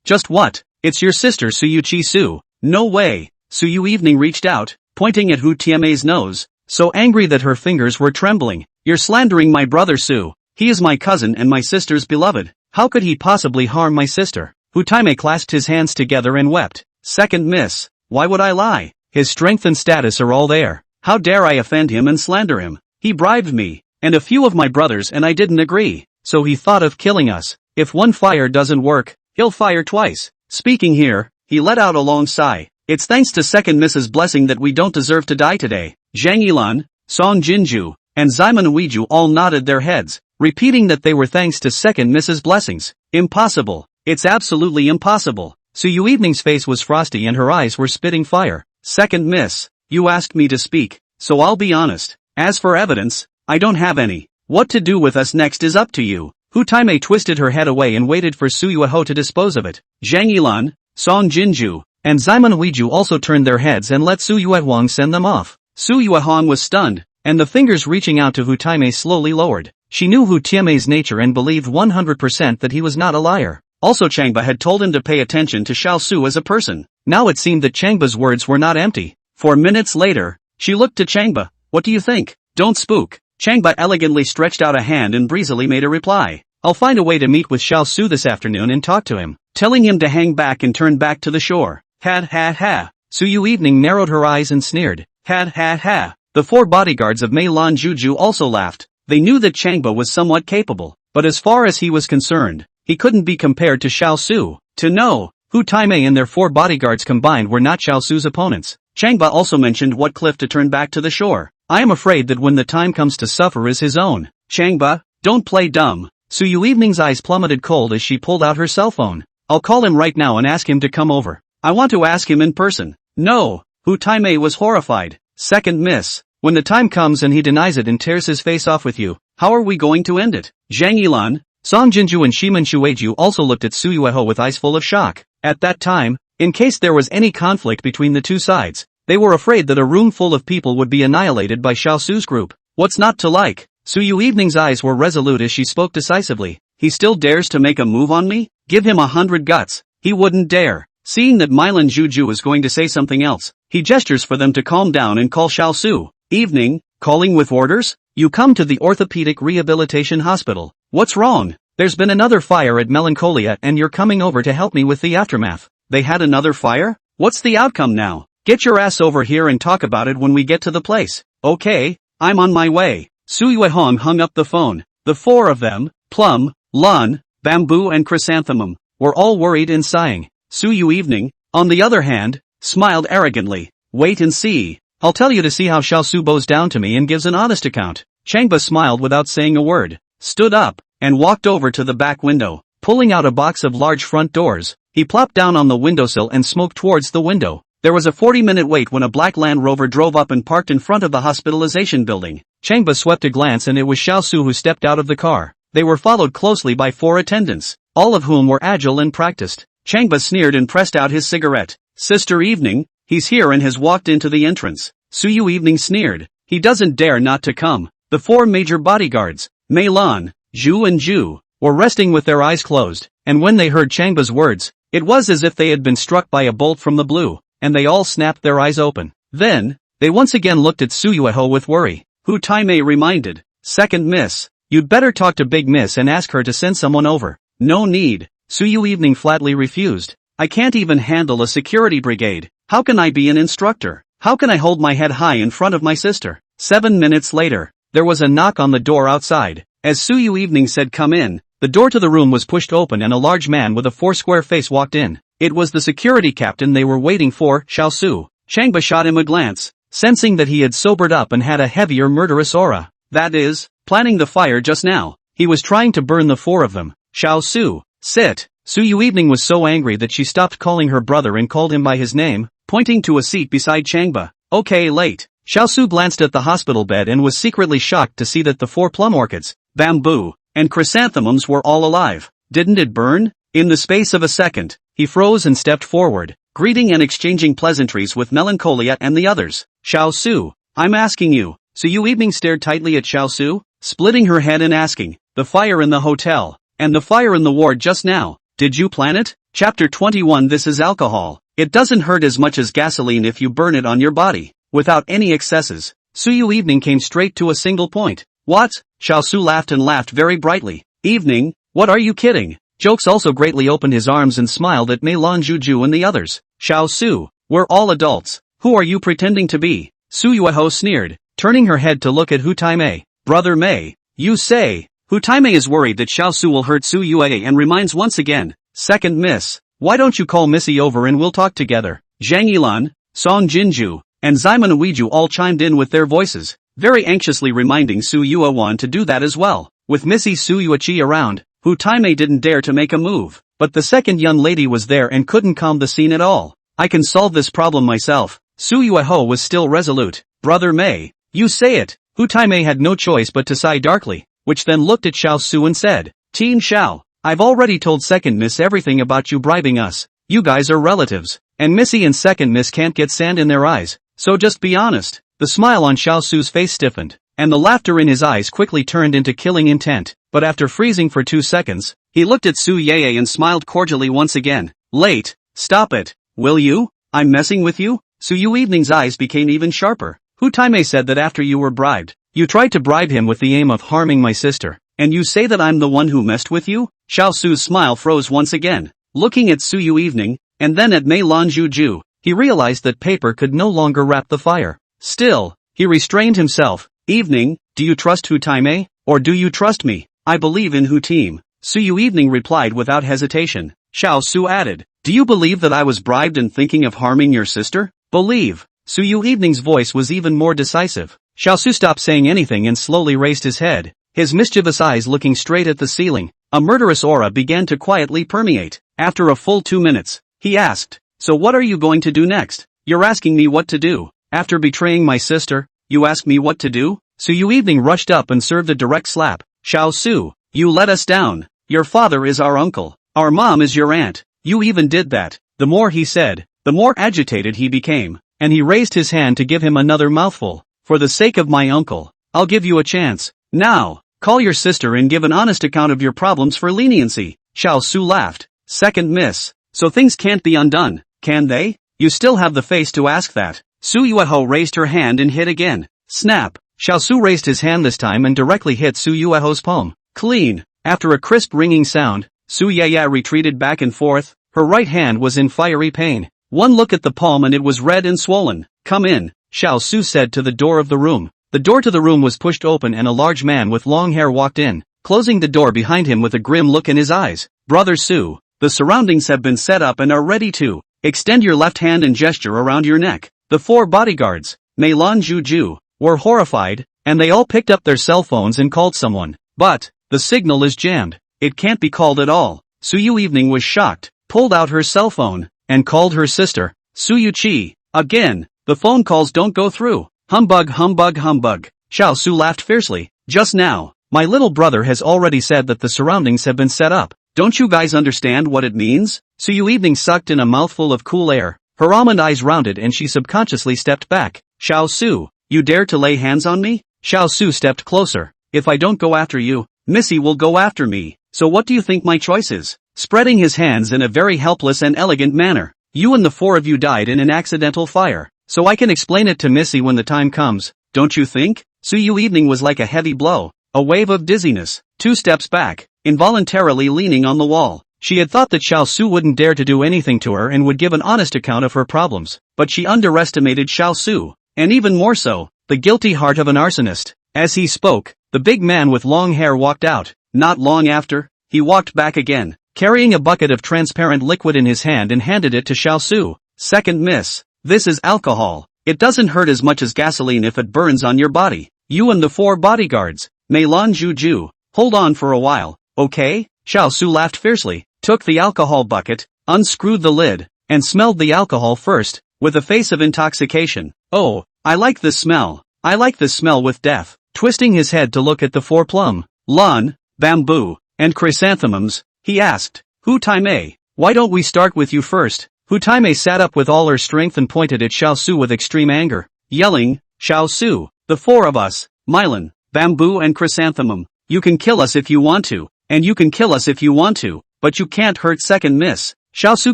just what? It's your sister Su Yuchi Su. No way. Su Yui reached out, pointing at Hu Taimei's nose, so angry that her fingers were trembling. You're slandering my brother Su. He is my cousin and my sister's beloved. How could he possibly harm my sister? Hu Taimei clasped his hands together and wept. Second miss. Why would I lie? His strength and status are all there. How dare I offend him and slander him? He bribed me, and a few of my brothers and I didn't agree, so he thought of killing us. If one fire doesn't work, he'll fire twice. Speaking here, he let out a long sigh. It's thanks to second Mrs. Blessing that we don't deserve to die today. Zhang Yilan, Song Jinju, and Zaiman Uiju all nodded their heads, repeating that they were thanks to second Mrs. Blessings. Impossible. It's absolutely impossible. Su Yui's face was frosty and her eyes were spitting fire. Second miss, you asked me to speak, so I'll be honest. As for evidence, I don't have any. What to do with us next is up to you. Hu Taimei twisted her head away and waited for Su Yueho to dispose of it. Zhang Yilan, Song Jinju, and Zaiman Uiju also turned their heads and let Su Yuehuang send them off. Su Yuehuang was stunned, and the fingers reaching out to Hu Taimei slowly lowered. She knew Hu Taimei's nature and believed 100% that he was not a liar. Also Changba had told him to pay attention to Xiao Su as a person. Now it seemed that Changba's words were not empty. 4 minutes later, she looked to Changba. What do you think? Don't spook. Changba elegantly stretched out a hand and breezily made a reply. I'll find a way to meet with Xiao Su this afternoon and talk to him, telling him to hang back and turn back to the shore. Ha. Su Yui narrowed her eyes and sneered. Ha. The four bodyguards of Mei Lan Juju also laughed. They knew that Changba was somewhat capable, but as far as he was concerned, he couldn't be compared to Xiao Su. To know, Hu Taimei and their four bodyguards combined were not Xiao Su's opponents. Changba also mentioned what cliff to turn back to the shore. I am afraid that when the time comes to suffer is his own. Changba, don't play dumb. Su Yui's eyes plummeted cold as she pulled out her cell phone. I'll call him right now and ask him to come over. I want to ask him in person. No. Hu Taimei was horrified. Second miss. When the time comes and he denies it and tears his face off with you, how are we going to end it? Zhang Yilan, Song Jinju and Shiman Shueju also looked at Su Yueho with eyes full of shock. At that time, in case there was any conflict between the two sides, they were afraid that a room full of people would be annihilated by Xiao Su's group. What's not to like? Su Yui's eyes were resolute as she spoke decisively. He still dares to make a move on me? Give him 100 guts. He wouldn't dare. Seeing that Mylan Juju is going to say something else, he gestures for them to calm down and call Xiao Su. Evening, calling with orders? You come to the Orthopedic Rehabilitation Hospital. What's wrong? There's been another fire at Melancholia and you're coming over to help me with the aftermath. They had another fire? What's the outcome now? Get your ass over here and talk about it when we get to the place. Okay, I'm on my way. Su Yuehong hung up the phone. The four of them, Plum, Lan, Bamboo and Chrysanthemum, were all worried and sighing. Su Yui, on the other hand, smiled arrogantly. Wait and see. I'll tell you to see how Xiao Su bows down to me and gives an honest account. Changba smiled without saying a word, stood up, and walked over to the back window. Pulling out a box of large front doors, he plopped down on the windowsill and smoked towards the window. There was a 40-minute wait when a black Land Rover drove up and parked in front of the hospitalization building. Changba swept a glance and it was Xiao Su who stepped out of the car. They were followed closely by 4 attendants, all of whom were agile and practiced. Changba sneered and pressed out his cigarette. Sister Evening, he's here and has walked into the entrance. Su Yui Evening sneered. He doesn't dare not to come. The 4 major bodyguards, Mei Lan, Zhu and Zhu, were resting with their eyes closed, and when they heard Changba's words, it was as if they had been struck by a bolt from the blue, and they all snapped their eyes open. Then, they once again looked at Su Yui with worry. Hu Taimei reminded, "Second Miss, you'd better talk to Big Miss and ask her to send someone over." "No need," Su Yui Evening flatly refused. "I can't even handle a security brigade. How can I be an instructor? How can I hold my head high in front of my sister?" 7 minutes later, there was a knock on the door outside. As Su Yui Evening said come in, the door to the room was pushed open and a large man with a 4-square face walked in. It was the security captain they were waiting for, Xiao Su. Changba shot him a glance, sensing that he had sobered up and had a heavier murderous aura. That is, planning the fire just now, he was trying to burn the 4 of them. "Xiao Su, sit." Su Yui Evening was so angry that she stopped calling her brother and called him by his name, pointing to a seat beside Changba. "Okay, late." Xiao Su glanced at the hospital bed and was secretly shocked to see that the 4 plum orchids, bamboo, and chrysanthemums were all alive. "Didn't it burn?" In the space of a second, he froze and stepped forward, greeting and exchanging pleasantries with Melancholia and the others. "Xiao Su, I'm asking you." Su Yui Evening stared tightly at Xiao Su, splitting her head and asking, "The fire in the hotel, and the fire in the ward just now, did you plan it?" Chapter 21. This is alcohol. It doesn't hurt as much as gasoline if you burn it on your body, without any excesses. Su Yui Evening came straight to a single point. "What?" Xiao Su laughed and laughed very brightly. "Evening, what are you kidding?" Jokes also greatly opened his arms and smiled at Mei Lan, Juju and the others. "Xiao Su, we're all adults. Who are you pretending to be?" Su Yueho sneered, turning her head to look at Hu Taimei. "Brother Mei, you say?" Hu Taimei is worried that Xiao Su will hurt Su Yui and reminds once again, "Second Miss, why don't you call Missy over and we'll talk together?" Zhang Yilan, Song Jinju, and Zaiman Uiju all chimed in with their voices, very anxiously reminding Su Yuewan to do that as well. With Missy Su Yuichi around, Hu Taimei didn't dare to make a move, but the second young lady was there and couldn't calm the scene at all. "I can solve this problem myself." Su Yueho was still resolute. "Brother Mei, you say it." Hu Taimei had no choice but to sigh darkly, which then looked at Xiao Su and said, "Teen Xiao, I've already told Second Miss everything about you bribing us. You guys are relatives, and Missy and Second Miss can't get sand in their eyes, so just be honest." The smile on Xiao Su's face stiffened, and the laughter in his eyes quickly turned into killing intent, but after freezing for 2 seconds, he looked at Su Yeye and smiled cordially once again. "Late, stop it, will you? I'm messing with you?" Su Yui Evening's eyes became even sharper. "Hu Taimei said that after you were bribed, you tried to bribe him with the aim of harming my sister, and you say that I'm the one who messed with you?" Xiao Su's smile froze once again, looking at Su Yui Evening, and then at Mei Lan Juju. He realized that paper could no longer wrap the fire. Still, he restrained himself. "Evening, do you trust Hu Taimei, or do you trust me?" "I believe in Hu Team," Su Yui Evening replied without hesitation. Xiao Su added, "Do you believe that I was bribed and thinking of harming your sister?" "Believe." Su Yui Evening's voice was even more decisive. Xiao Su stopped saying anything and slowly raised his head, his mischievous eyes looking straight at the ceiling. A murderous aura began to quietly permeate. After a full 2 minutes, he asked, "So what are you going to do next?" "You're asking me what to do? After betraying my sister, you ask me what to do?" Su Yui Evening rushed up and served a direct slap. "Xiao Su, you let us down. Your father is our uncle. Our mom is your aunt. You even did that." The more he said, the more agitated he became, and he raised his hand to give him another mouthful. "For the sake of my uncle, I'll give you a chance. Now, call your sister and give an honest account of your problems for leniency." Xiao Su laughed. "Second Miss, so things can't be undone, can they? You still have the face to ask that." Su Yueho raised her hand and hit again. Snap! Xiao Su raised his hand this time and directly hit Su Yueho's palm. Clean! After a crisp ringing sound, Su Yaya retreated back and forth. Her right hand was in fiery pain. One look at the palm and it was red and swollen. "Come in," Xiao Su said to the door of the room. The door to the room was pushed open and a large man with long hair walked in, closing the door behind him with a grim look in his eyes. "Brother Su, the surroundings have been set up and are ready to extend your left hand and gesture around your neck." The 4 bodyguards, Mei Lan Juju, were horrified, and they all picked up their cell phones and called someone. But, the signal is jammed. It can't be called at all. Su Yui was shocked, pulled out her cell phone, and called her sister, Su Yui. Again, the phone calls don't go through. Humbug, humbug, humbug. Xiao Su laughed fiercely. Just now, my little brother has already said that the surroundings have been set up. Don't you guys understand what it means? Su Yui sucked in a mouthful of cool air. Her almond eyes rounded and she subconsciously stepped back. Xiao Su, you dare to lay hands on me? Xiao Su stepped closer. If I don't go after you, Missy will go after me. So what do you think my choice is? Spreading his hands in a very helpless and elegant manner. You and the four of you died in an accidental fire. So I can explain it to Missy when the time comes, don't you think? Su Yui was like a heavy blow. A wave of dizziness. 2 steps back, involuntarily leaning on the wall. She had thought that Xiao Su wouldn't dare to do anything to her and would give an honest account of her problems. But she underestimated Xiao Su. And even more so, the guilty heart of an arsonist. As he spoke, the big man with long hair walked out. Not long after, he walked back again, carrying a bucket of transparent liquid in his hand and handed it to Xiao Su. Second miss. This is alcohol. It doesn't hurt as much as gasoline if it burns on your body. You and the 4 bodyguards. Meilan Juju. Hold on for a while, okay? Xiao Su laughed fiercely, took the alcohol bucket, unscrewed the lid, and smelled the alcohol first, with a face of intoxication. Oh, I like this smell. I like this smell with death. Twisting his head to look at the 4 plum, lawn, bamboo, and chrysanthemums, he asked, Hu Taimei, why don't we start with you first? Hu Taimei sat up with all her strength and pointed at Xiao Su with extreme anger, yelling, Xiao Su, the 4 of us, Mylan, bamboo and chrysanthemum, you can kill us if you want to, and you can kill us if you want to, but you can't hurt second miss. Xiao Su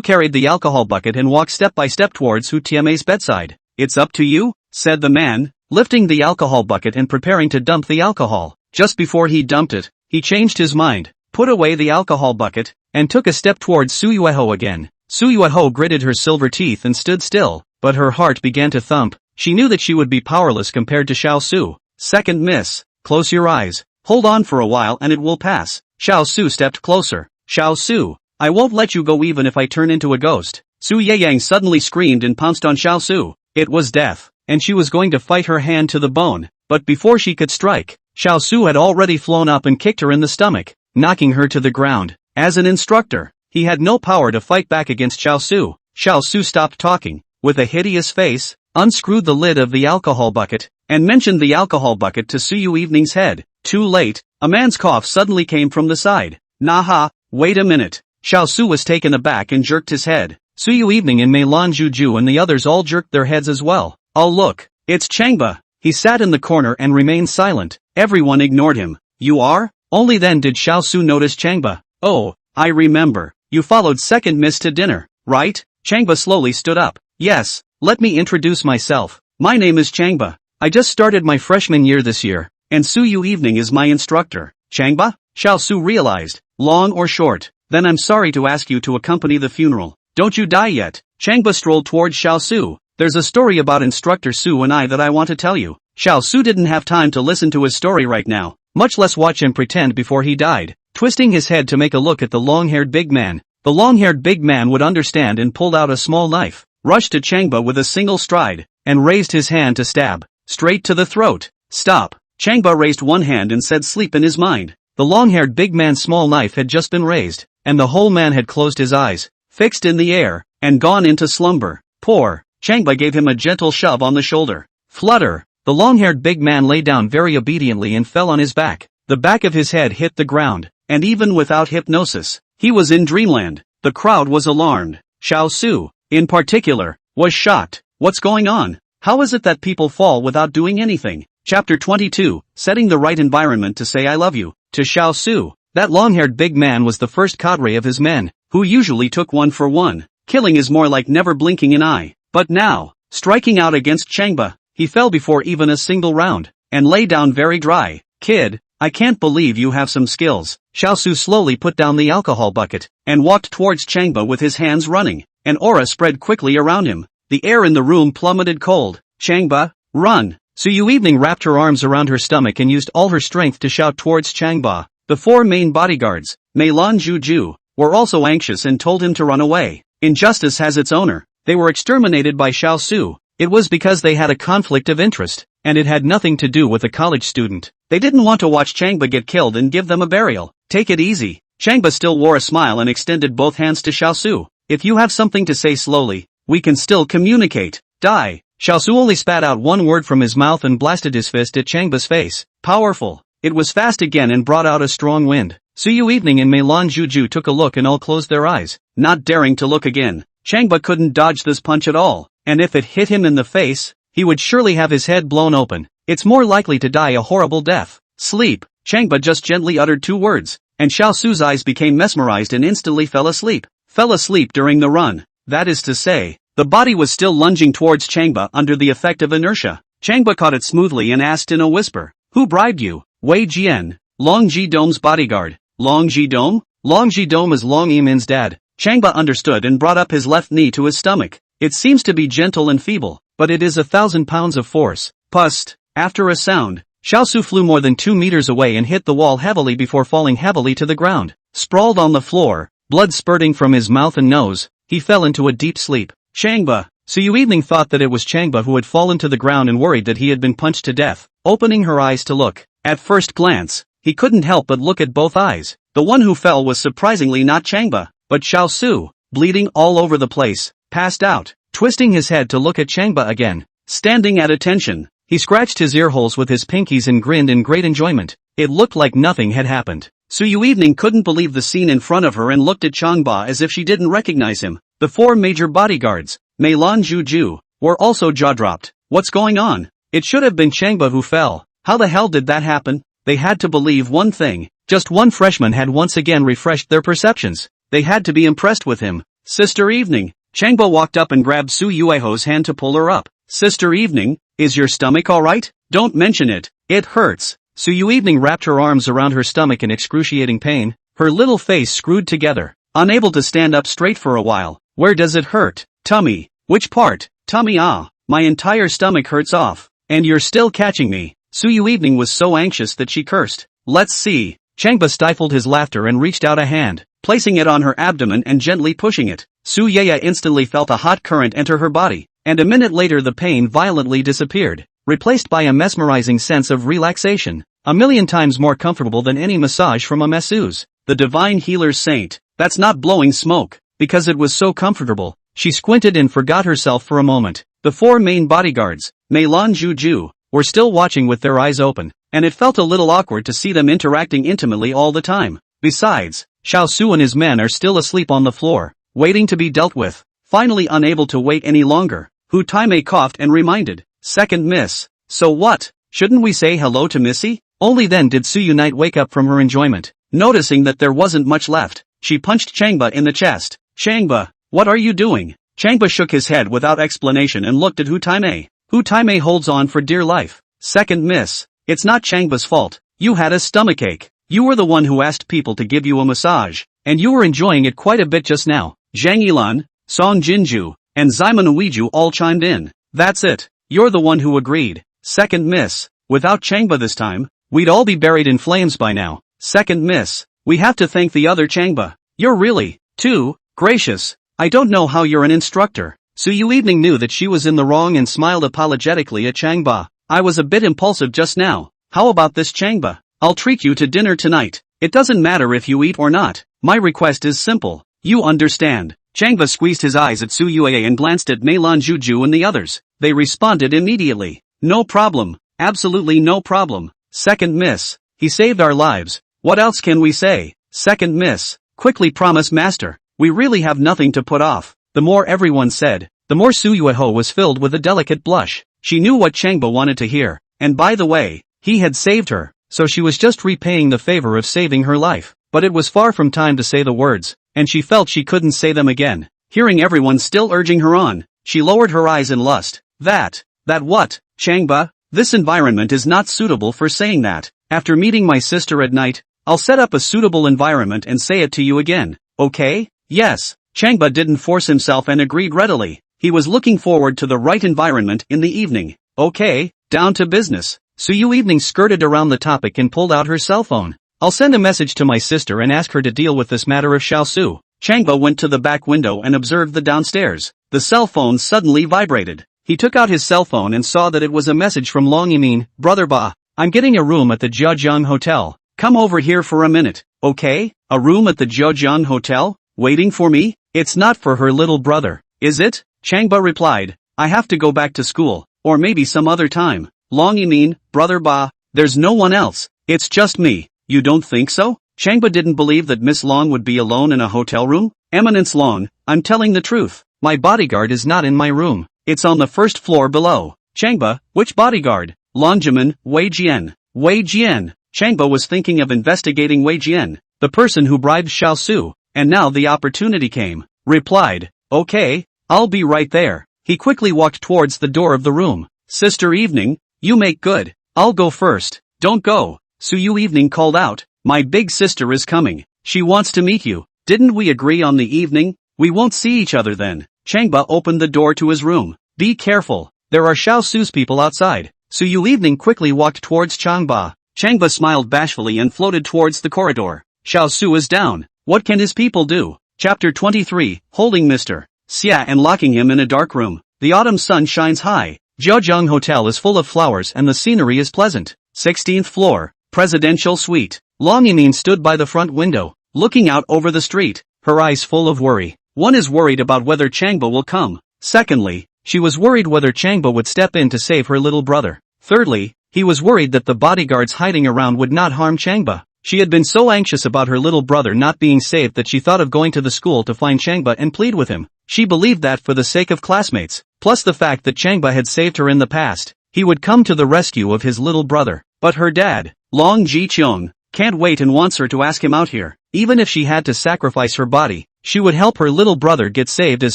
carried the alcohol bucket and walked step by step towards Hu Taimei's bedside. It's up to you, said the man, lifting the alcohol bucket and preparing to dump the alcohol. Just before he dumped it, he changed his mind, put away the alcohol bucket, and took a step towards Su Yui again. Su Yui gritted her silver teeth and stood still, but her heart began to thump. She knew that she would be powerless compared to Xiao Su. Second miss. Close your eyes. Hold on for a while and it will pass. Xiao Su stepped closer. Xiao Su, I won't let you go even if I turn into a ghost. Su Yuyang suddenly screamed and pounced on Xiao Su. It was death, and she was going to fight her hand to the bone, but before she could strike, Xiao Su had already flown up and kicked her in the stomach, knocking her to the ground. As an instructor, he had no power to fight back against Xiao Su. Xiao Su stopped talking, with a hideous face, unscrewed the lid of the alcohol bucket, and mentioned the alcohol bucket to Su Yui's head. Too late, a man's cough suddenly came from the side. Naha, wait a minute. Xiao Su was taken aback and jerked his head. Su Yui and Meilan Juju and the others all jerked their heads as well. Oh look, it's Changba. He sat in the corner and remained silent. Everyone ignored him. You are? Only then did Xiao Su notice Changba. Oh, I remember. You followed second miss to dinner, right? Changba slowly stood up. Yes, let me introduce myself. My name is Changba. I just started my freshman year this year, and Su Yui is my instructor. Changba? Xiao Su realized, long or short, then I'm sorry to ask you to accompany the funeral. Don't you die yet. Changba strolled towards Xiao Su. There's a story about Instructor Su and I that I want to tell you. Xiao Su didn't have time to listen to his story right now, much less watch him pretend before he died. Twisting his head to make a look at the long-haired big man, the long-haired big man would understand and pulled out a small knife, rushed to Changba with a single stride, and raised his hand to stab, straight to the throat. Stop. Changba raised one hand and said sleep in his mind. The long-haired big man's small knife had just been raised, and the whole man had closed his eyes, fixed in the air, and gone into slumber. Poor. Changba gave him a gentle shove on the shoulder. Flutter. The long-haired big man lay down very obediently and fell on his back. The back of his head hit the ground, and even without hypnosis, he was in dreamland. The crowd was alarmed. Xiao Su, in particular, was shocked. What's going on? How is it that people fall without doing anything? Chapter 22, Setting the Right Environment to Say I Love You. To Xiao Su, that long-haired big man was the first cadre of his men, who usually took 1 for 1. Killing is more like never blinking an eye. But now, striking out against Changba, he fell before even a single round, and lay down very dry. Kid, I can't believe you have some skills. Xiao Su slowly put down the alcohol bucket, and walked towards Changba with his hands running. An aura spread quickly around him. The air in the room plummeted cold. Changba, run! Su Yui wrapped her arms around her stomach and used all her strength to shout towards Changba. The 4 main bodyguards, Meilan Juju, were also anxious and told him to run away. Injustice has its owner. They were exterminated by Xiao Su. It was because they had a conflict of interest, and it had nothing to do with a college student. They didn't want to watch Changba get killed and give them a burial. Take it easy. Changba still wore a smile and extended both hands to Xiaosu. If you have something to say slowly, we can still communicate. Die. Xiaosu only spat out one word from his mouth and blasted his fist at Changba's face. Powerful. It was fast again and brought out a strong wind. Su Yui and Meilan Juju took a look and all closed their eyes, not daring to look again. Changba couldn't dodge this punch at all, and if it hit him in the face, he would surely have his head blown open. It's more likely to die a horrible death. Sleep. Changba just gently uttered 2 words, and Xiaosu's eyes became mesmerized and instantly fell asleep. Fell asleep during the run. That is to say, the body was still lunging towards Changba under the effect of inertia. Changba caught it smoothly and asked in a whisper, "Who bribed you?" "Wei Jian, Long Ji Dome's bodyguard." Long Ji Dome? Long Ji Dome is Long Yimin's dad. Changba understood and brought up his left knee to his stomach. It seems to be gentle and feeble, but it is 1,000 pounds of force. Pust. After a sound, Xiaosu flew more than 2 meters away and hit the wall heavily before falling heavily to the ground. Sprawled on the floor, blood spurting from his mouth and nose, he fell into a deep sleep. Changba. Su Yui thought that it was Changba who had fallen to the ground and worried that he had been punched to death. Opening her eyes to look, at first glance, he couldn't help but look at both eyes. The one who fell was surprisingly not Changba, but Xiaosu, bleeding all over the place, passed out. Twisting his head to look at Changba again, standing at attention, he scratched his ear holes with his pinkies and grinned in great enjoyment. It looked like nothing had happened. Su Yui couldn't believe the scene in front of her and looked at Changba as if she didn't recognize him. The 4 major bodyguards, Meilan Juju, were also jaw-dropped. What's going on? It should have been Changba who fell. How the hell did that happen? They had to believe one thing. Just one freshman had once again refreshed their perceptions. They had to be impressed with him. Sister Evening. Changba walked up and grabbed Su Yui's hand to pull her up. Sister Evening, is your stomach alright? Don't mention it. It hurts. Su Yui wrapped her arms around her stomach in excruciating pain, her little face screwed together, unable to stand up straight for a while. Where does it hurt? Tummy. Which part? Tummy. Ah, my entire stomach hurts off. And you're still catching me. Su Yui was so anxious that she cursed. Let's see. Changba stifled his laughter and reached out a hand, placing it on her abdomen and gently pushing it. Su Yui instantly felt a hot current enter her body, and a minute later the pain violently disappeared, replaced by a mesmerizing sense of relaxation, 1,000,000 times more comfortable than any massage from a masseuse. The divine healer's saint. That's not blowing smoke, because it was so comfortable. She squinted and forgot herself for a moment. The 4 main bodyguards, Meilan Juju, were still watching with their eyes open, and it felt a little awkward to see them interacting intimately all the time. Besides, Xiaosu and his men are still asleep on the floor, waiting to be dealt with. Finally unable to wait any longer, Hu Taimei coughed and reminded, "Second miss. So what? Shouldn't we say hello to Missy?" Only then did Su Yui wake up from her enjoyment. Noticing that there wasn't much left, she punched Changba in the chest. "Changba, what are you doing?" Changba shook his head without explanation and looked at Hu Taimei. Hu Taimei holds on for dear life. "Second miss. It's not Changba's fault. You had a stomachache. You were the one who asked people to give you a massage, and you were enjoying it quite a bit just now." Zhang Yilan, Song Jinju, and Zaiman Uiju all chimed in. "That's it. You're the one who agreed. Second miss. Without Changba this time, we'd all be buried in flames by now. Second miss. We have to thank the other Changba. You're really, too, gracious. I don't know how you're an instructor." Su Yui knew that she was in the wrong and smiled apologetically at Changba. "I was a bit impulsive just now. How about this, Changba? I'll treat you to dinner tonight. It doesn't matter if you eat or not. My request is simple. You understand." Changba squeezed his eyes at Su Yui and glanced at Meilan Juju and the others. They responded immediately. "No problem. Absolutely no problem. Second miss. He saved our lives. What else can we say? Second miss. Quickly promise master. We really have nothing to put off." The more everyone said, the more Su Yui was filled with a delicate blush. She knew what Changba wanted to hear, and by the way, he had saved her, so she was just repaying the favor of saving her life. But it was far from time to say the words, and she felt she couldn't say them again. Hearing everyone still urging her on, she lowered her eyes in lust. That what, Changba? This environment is not suitable for saying that. After meeting my sister at night, I'll set up a suitable environment and say it to you again, okay? Yes. Changba didn't force himself and agreed readily. He was looking forward to the right environment in the evening. Okay, down to business. Su Yui skirted around the topic and pulled out her cell phone. "I'll send a message to my sister and ask her to deal with this matter of Xiaosu." Changba went to the back window and observed the downstairs. The cell phone suddenly vibrated. he took out his cell phone and saw that it was a message from Long Yimin. Brother Ba, I'm getting a room at the Jeojang Hotel. Come over here for a minute, okay? A room at the Jeojang Hotel? Waiting for me? It's not for her little brother, is it? Changba replied, I have to go back to school, or maybe some other time. Long Yimin, Brother Ba, there's no one else, it's just me. You don't think so? Changba didn't believe that Miss Long would be alone in a hotel room. Eminence Long, I'm telling the truth. My bodyguard is not in my room. It's on the first floor below. Changba, which bodyguard? Longjian, Wei Jian. Wei Jian. Changba was thinking of investigating Wei Jian, the person who bribed Xiao Su, and now the opportunity came. Replied, okay, I'll be right there. He quickly walked towards the door of the room. Sister Evening, you make good. I'll go first. Don't go. Su Yui Evening called out, my big sister is coming. She wants to meet you. Didn't we agree on the evening? We won't see each other then. Changba opened the door to his room. Be careful. There are Xiao Su's people outside. Su Yui Evening quickly walked towards Changba. Changba smiled bashfully and floated towards the corridor. Xiao Su is down. What can his people do? Chapter 23, Holding Mr. Xia and locking him in a dark room. The autumn sun shines high. Jeojang Hotel is full of flowers and the scenery is pleasant. 16th floor, Presidential Suite. Long Yimin stood by the front window, looking out over the street, her eyes full of worry. One is worried about whether Changba will come. Secondly, she was worried whether Changba would step in to save her little brother. Thirdly, he was worried that the bodyguards hiding around would not harm Changba. She had been so anxious about her little brother not being saved that she thought of going to the school to find Changba and plead with him. She believed that for the sake of classmates, plus the fact that Changba had saved her in the past, he would come to the rescue of his little brother. But her dad, Long Ji-cheong, can't wait and wants her to ask him out here. Even if she had to sacrifice her body, she would help her little brother get saved as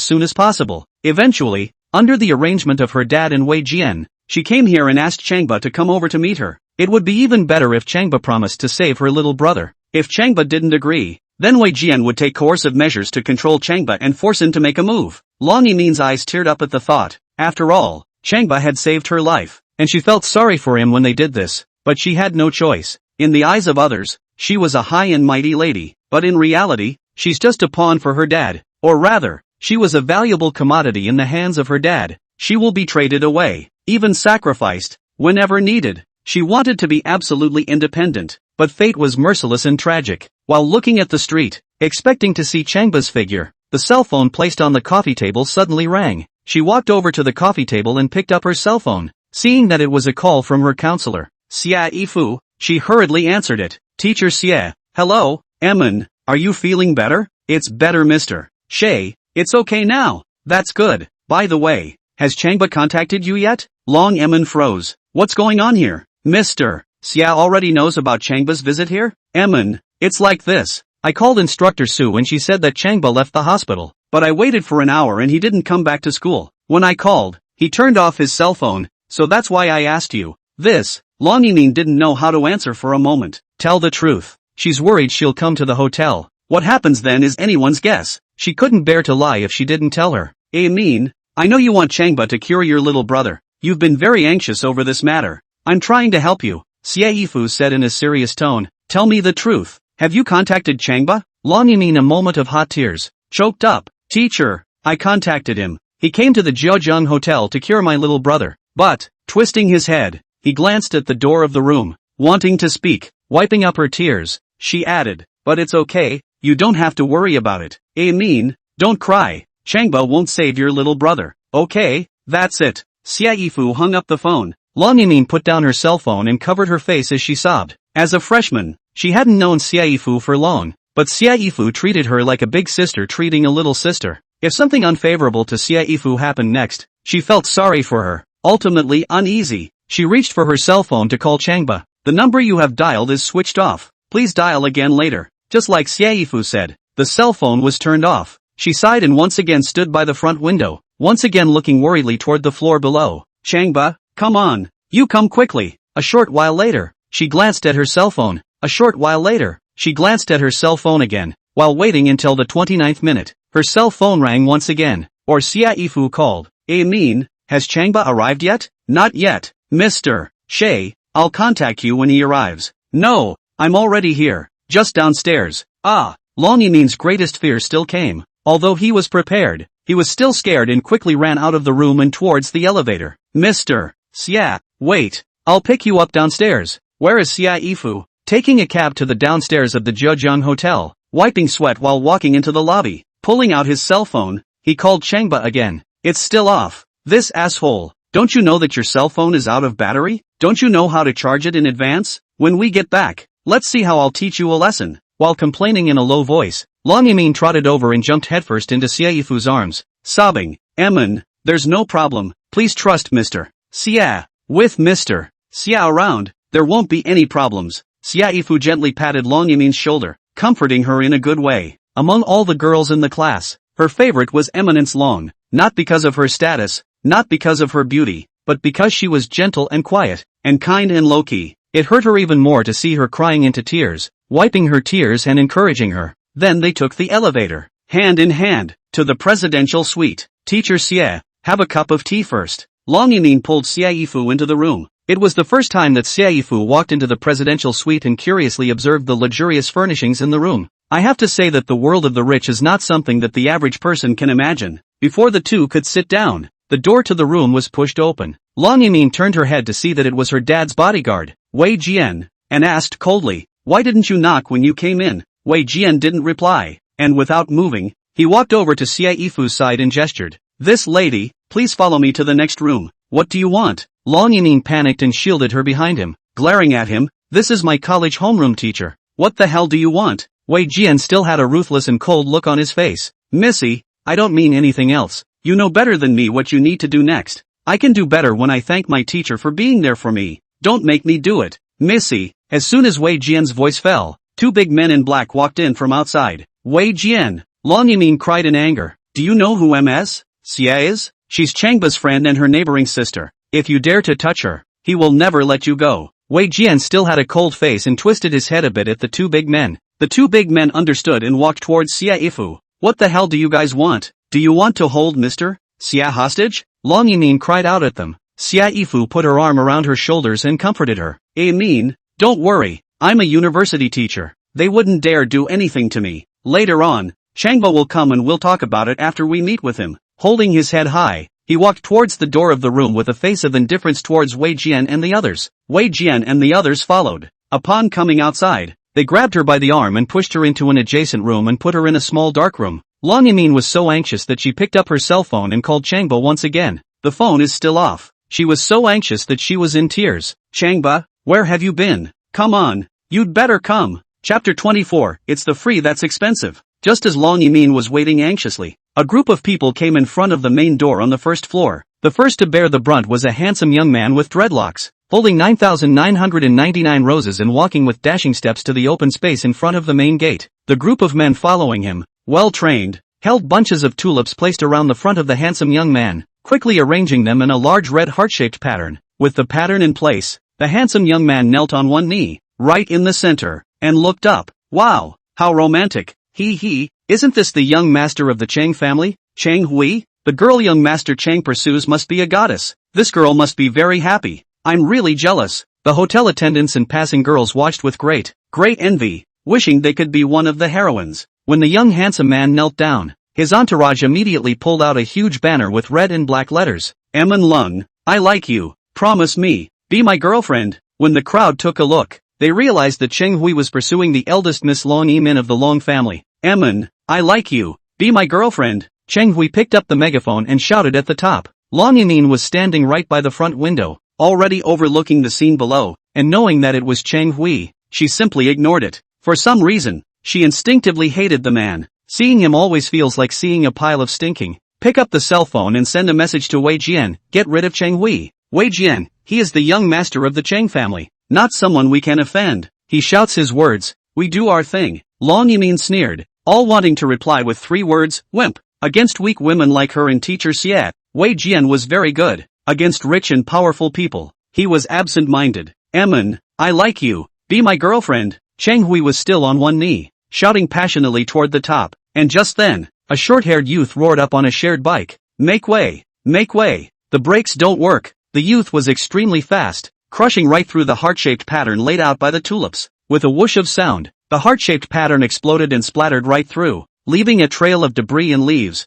soon as possible. Eventually, under the arrangement of her dad and Wei Jian, she came here and asked Changba to come over to meet her. It would be even better if Changba promised to save her little brother. If Changba didn't agree, then Wei Jian would take coercive measures to control Changba and force him to make a move. Long Yimin's eyes teared up at the thought. After all, Changba had saved her life, and she felt sorry for him when they did this, but she had no choice. In the eyes of others, she was a high and mighty lady, but in reality, she's just a pawn for her dad, or rather, she was a valuable commodity in the hands of her dad. She will be traded away, even sacrificed, whenever needed. She wanted to be absolutely independent, but fate was merciless and tragic. While looking at the street, expecting to see Changba's figure, the cell phone placed on the coffee table suddenly rang. She walked over to the coffee table and picked up her cell phone. Seeing that it was a call from her counselor, Xia Yifu, she hurriedly answered it. Teacher Xie, hello, Emin, are you feeling better? It's better Mr. Shay, it's okay now. That's good. By the way, has Changba contacted you yet? Long Emin froze. What's going on here? Mr. Xia already knows about Changba's visit here? Emin, it's like this. I called Instructor Su and she said that Changba left the hospital, but I waited for an hour and he didn't come back to school. When I called, he turned off his cell phone, so that's why I asked you. This, Long Yimin didn't know how to answer for a moment. Tell the truth. She's worried she'll come to the hotel. What happens then is anyone's guess. She couldn't bear to lie if she didn't tell her. Emin, I know you want Changba to cure your little brother. You've been very anxious over this matter. I'm trying to help you. Xie Yifu said in a serious tone. Tell me the truth. Have you contacted Changba? Long Yimin, a moment of hot tears, choked up. Teacher, I contacted him. He came to the Jeojang Hotel to cure my little brother. But, twisting his head, he glanced at the door of the room, wanting to speak. Wiping up her tears, she added, but it's okay, you don't have to worry about it. Emin, don't cry. Changba won't save your little brother. Okay, that's it. Xia Yifu hung up the phone. Long Yimin put down her cell phone and covered her face as she sobbed. As a freshman, she hadn't known Xia Yifu for long, but Xia Yifu treated her like a big sister treating a little sister. If something unfavorable to Xia Yifu happened next, she felt sorry for her. Ultimately uneasy, she reached for her cell phone to call Changba. The number you have dialed is switched off. Please dial again later. Just like Xia Yifu said, the cell phone was turned off. She sighed and once again stood by the front window, once again looking worriedly toward the floor below. Changba, come on. You come quickly. A short while later, she glanced at her cell phone. A short while later, she glanced at her cell phone again. While waiting until the 29th minute, her cell phone rang once again. Or Xia Yifu called. Emin, has Changba arrived yet? Not yet. Mr. Shay, I'll contact you when he arrives. No, I'm already here. Just downstairs. Ah, Long Yimin's greatest fear still came. Although he was prepared, he was still scared and quickly ran out of the room and towards the elevator. Mr. Xia, wait, I'll pick you up downstairs. Where is Xia Yifu? Taking a cab to the downstairs of the Zhejiang Hotel, wiping sweat while walking into the lobby, pulling out his cell phone, he called Changba again. It's still off. This asshole. Don't you know that your cell phone is out of battery? Don't you know how to charge it in advance? When we get back, let's see how I'll teach you a lesson. While complaining in a low voice, Long Yimin trotted over and jumped headfirst into Xia Yifu's arms, sobbing, Emin, there's no problem, please trust Mr. Xia. With Mr. Xia around, there won't be any problems. Xia Yifu gently patted Long Yimin's shoulder, comforting her in a good way. Among all the girls in the class, her favorite was Eminence Long, not because of her status, not because of her beauty, but because she was gentle and quiet, and kind and low-key. It hurt her even more to see her crying into tears, wiping her tears and encouraging her. Then they took the elevator, hand in hand, to the presidential suite. Teacher Xie, have a cup of tea first. Long Yimin pulled Xia Yifu into the room. It was the first time that Xia Yifu walked into the presidential suite and curiously observed the luxurious furnishings in the room. I have to say that the world of the rich is not something that the average person can imagine. Before the two could sit down, the door to the room was pushed open. Long Yimin turned her head to see that it was her dad's bodyguard, Wei Jian, and asked coldly, why didn't you knock when you came in? Wei Jian didn't reply, and without moving, he walked over to Xia Yifu's side and gestured. This lady, please follow me to the next room. What do you want? Long Yimin panicked and shielded her behind him, glaring at him. This is my college homeroom teacher. What the hell do you want? Wei Jian still had a ruthless and cold look on his face. Missy, I don't mean anything else. You know better than me what you need to do next. I can do better when I thank my teacher for being there for me. Don't make me do it. Missy. As soon as Wei Jian's voice fell, two big men in black walked in from outside. Wei Jian. Long Yimin cried in anger. Do you know who Ms. Xia is? She's Changba's friend and her neighboring sister. If you dare to touch her, he will never let you go. Wei Jian still had a cold face and twisted his head a bit at the two big men. The two big men understood and walked towards Xia Yifu. What the hell do you guys want? Do you want to hold Mr. Xia hostage? Long Yimin cried out at them. Xia Yifu put her arm around her shoulders and comforted her. Yimin, don't worry, I'm a university teacher. They wouldn't dare do anything to me. Later on, Changba will come and we'll talk about it after we meet with him. Holding his head high, he walked towards the door of the room with a face of indifference towards Wei Jian and the others. Wei Jian and the others followed. Upon coming outside, they grabbed her by the arm and pushed her into an adjacent room and put her in a small dark room. Long Yimin was so anxious that she picked up her cell phone and called Changba once again. The phone is still off. She was so anxious that she was in tears. Changba, where have you been? Come on, you'd better come. Chapter 24, It's the free that's expensive. Just as Long Yimin was waiting anxiously, a group of people came in front of the main door on the first floor. The first to bear the brunt was a handsome young man with dreadlocks, holding 9,999 roses and walking with dashing steps to the open space in front of the main gate. The group of men following him, well trained, held bunches of tulips placed around the front of the handsome young man, quickly arranging them in a large red heart-shaped pattern. With the pattern in place, the handsome young man knelt on one knee, right in the center, and looked up. Wow, how romantic. Isn't this the young master of the Chang family? Chang Hui? The girl young master Chang pursues must be a goddess. This girl must be very happy. I'm really jealous. The hotel attendants and passing girls watched with great envy, wishing they could be one of the heroines. When the young handsome man knelt down, his entourage immediately pulled out a huge banner with red and black letters. Emin Lung, I like you. Promise me, be my girlfriend. When the crowd took a look, they realized that Cheng Hui was pursuing the eldest Miss Long Yimin of the Long family. Emin, I like you. Be my girlfriend. Cheng Hui picked up the megaphone and shouted at the top. Long Yimin was standing right by the front window, already overlooking the scene below, and knowing that it was Cheng Hui, she simply ignored it. For some reason, she instinctively hated the man. Seeing him always feels like seeing a pile of stinking. Pick up the cell phone and send a message to Wei Jian. Get rid of Cheng Hui. Wei Jian, he is the young master of the Cheng family, not someone we can offend. He shouts his words. We do our thing. Long Yimin sneered, all wanting to reply with 3 words, wimp. Against weak women like her and teacher Xie, Wei Jian was very good. Against rich and powerful people, he was absent-minded. Emin, I like you. Be my girlfriend. Cheng Hui was still on one knee, shouting passionately toward the top, and just then, a short-haired youth roared up on a shared bike. Make way! Make way! The brakes don't work. The youth was extremely fast, crushing right through the heart-shaped pattern laid out by the tulips. With a whoosh of sound, the heart-shaped pattern exploded and splattered right through, leaving a trail of debris and leaves.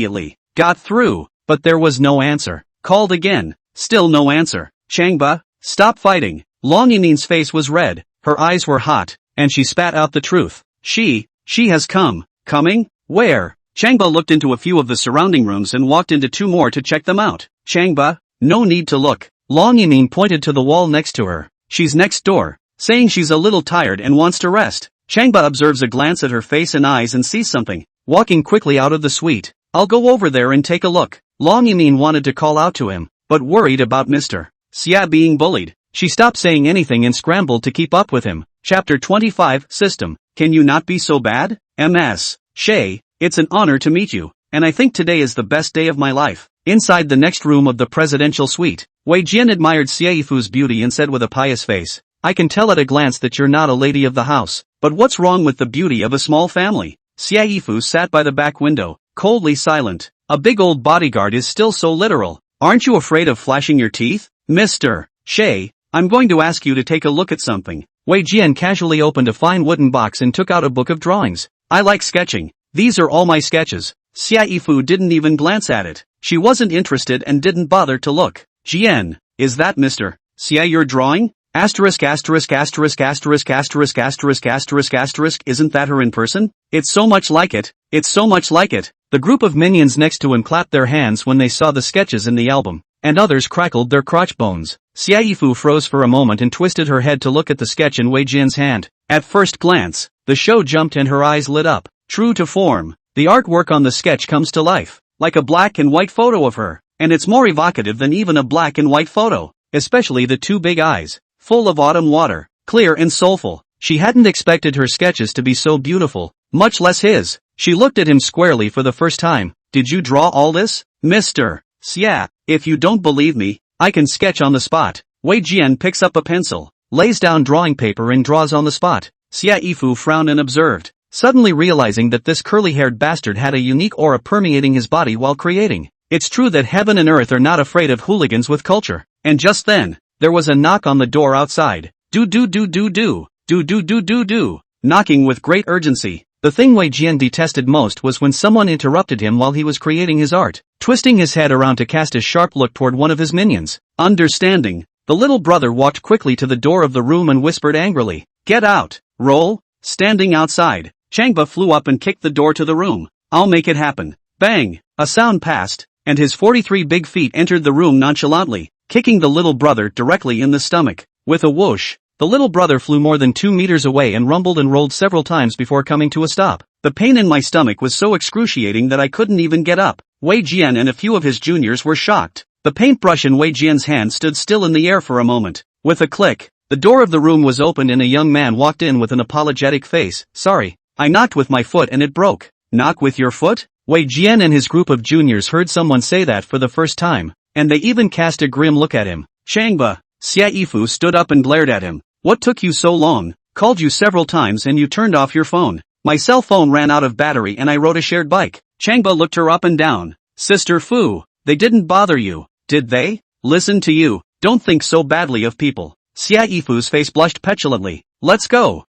immediately. Got through, but there was no answer. Called again. Still no answer. Changba, stop fighting. Long Yimin's face was red, her eyes were hot, and she spat out the truth. She has come. Coming? Where? Changba looked into a few of the surrounding rooms and walked into 2 more to check them out. Changba, no need to look. Long Yimin pointed to the wall next to her. She's next door, saying she's a little tired and wants to rest. Changba observes a glance at her face and eyes and sees something. Walking quickly out of the suite. I'll go over there and take a look. Long Yimin wanted to call out to him, but worried about Mr. Xia being bullied. She stopped saying anything and scrambled to keep up with him. Chapter 25 System. Can you not be so bad? MS. Shay, it's an honor to meet you, and I think today is the best day of my life. Inside the next room of the presidential suite, Wei Jian admired Xiaofu's beauty and said with a pious face, I can tell at a glance that you're not a lady of the house, but what's wrong with the beauty of a small family? Xiaofu sat by the back window, coldly silent. A big old bodyguard is still so literal. Aren't you afraid of flashing your teeth? Mr. Shay, I'm going to ask you to take a look at something. Wei Jian casually opened a fine wooden box and took out a book of drawings. I like sketching. These are all my sketches. Xia Yifu didn't even glance at it. She wasn't interested and didn't bother to look. Jian, is that Mr. Xia your drawing? Asterisk asterisk asterisk asterisk asterisk asterisk asterisk asterisk isn't that her in person? It's so much like it. It's so much like it. The group of minions next to him clapped their hands when they saw the sketches in the album, and others crackled their crotch bones. Xia Yifu froze for a moment and twisted her head to look at the sketch in Wei Jian's hand. At first glance, the show jumped and her eyes lit up. True to form, the artwork on the sketch comes to life, like a black and white photo of her, and it's more evocative than even a black and white photo, especially the two big eyes, full of autumn water, clear and soulful. She hadn't expected her sketches to be so beautiful, much less his. She looked at him squarely for the first time. Did you draw all this, Mr. Xia? If you don't believe me, I can sketch on the spot. Wei Jian picks up a pencil, lays down drawing paper and draws on the spot. Xia Yifu frowned and observed, suddenly realizing that this curly-haired bastard had a unique aura permeating his body while creating. It's true that heaven and earth are not afraid of hooligans with culture. And just then, there was a knock on the door outside. Do, knocking with great urgency. The thing Wei Jian detested most was when someone interrupted him while he was creating his art, twisting his head around to cast a sharp look toward one of his minions. Understanding, the little brother walked quickly to the door of the room and whispered angrily, "Get out, roll." Standing outside, Changba flew up and kicked the door to the room. "I'll make it happen." Bang! A sound passed, and his 43 big feet entered the room nonchalantly, kicking the little brother directly in the stomach. With a whoosh, the little brother flew more than 2 meters away and rumbled and rolled several times before coming to a stop. The pain in my stomach was so excruciating that I couldn't even get up. Wei Jian and a few of his juniors were shocked. The paintbrush in Wei Jian's hand stood still in the air for a moment. With a click, the door of the room was opened and a young man walked in with an apologetic face. "Sorry, I knocked with my foot and it broke." "Knock with your foot?" Wei Jian and his group of juniors heard someone say that for the first time, and they even cast a grim look at him. "Changba." Xia Yifu stood up and glared at him. "What took you so long? Called you several times and you turned off your phone." "My cell phone ran out of battery and I rode a shared bike." Changba looked her up and down. "Sister Fu, they didn't bother you, did they? Listen to you, don't think so badly of people." Xia Yifu's face blushed petulantly. Let's go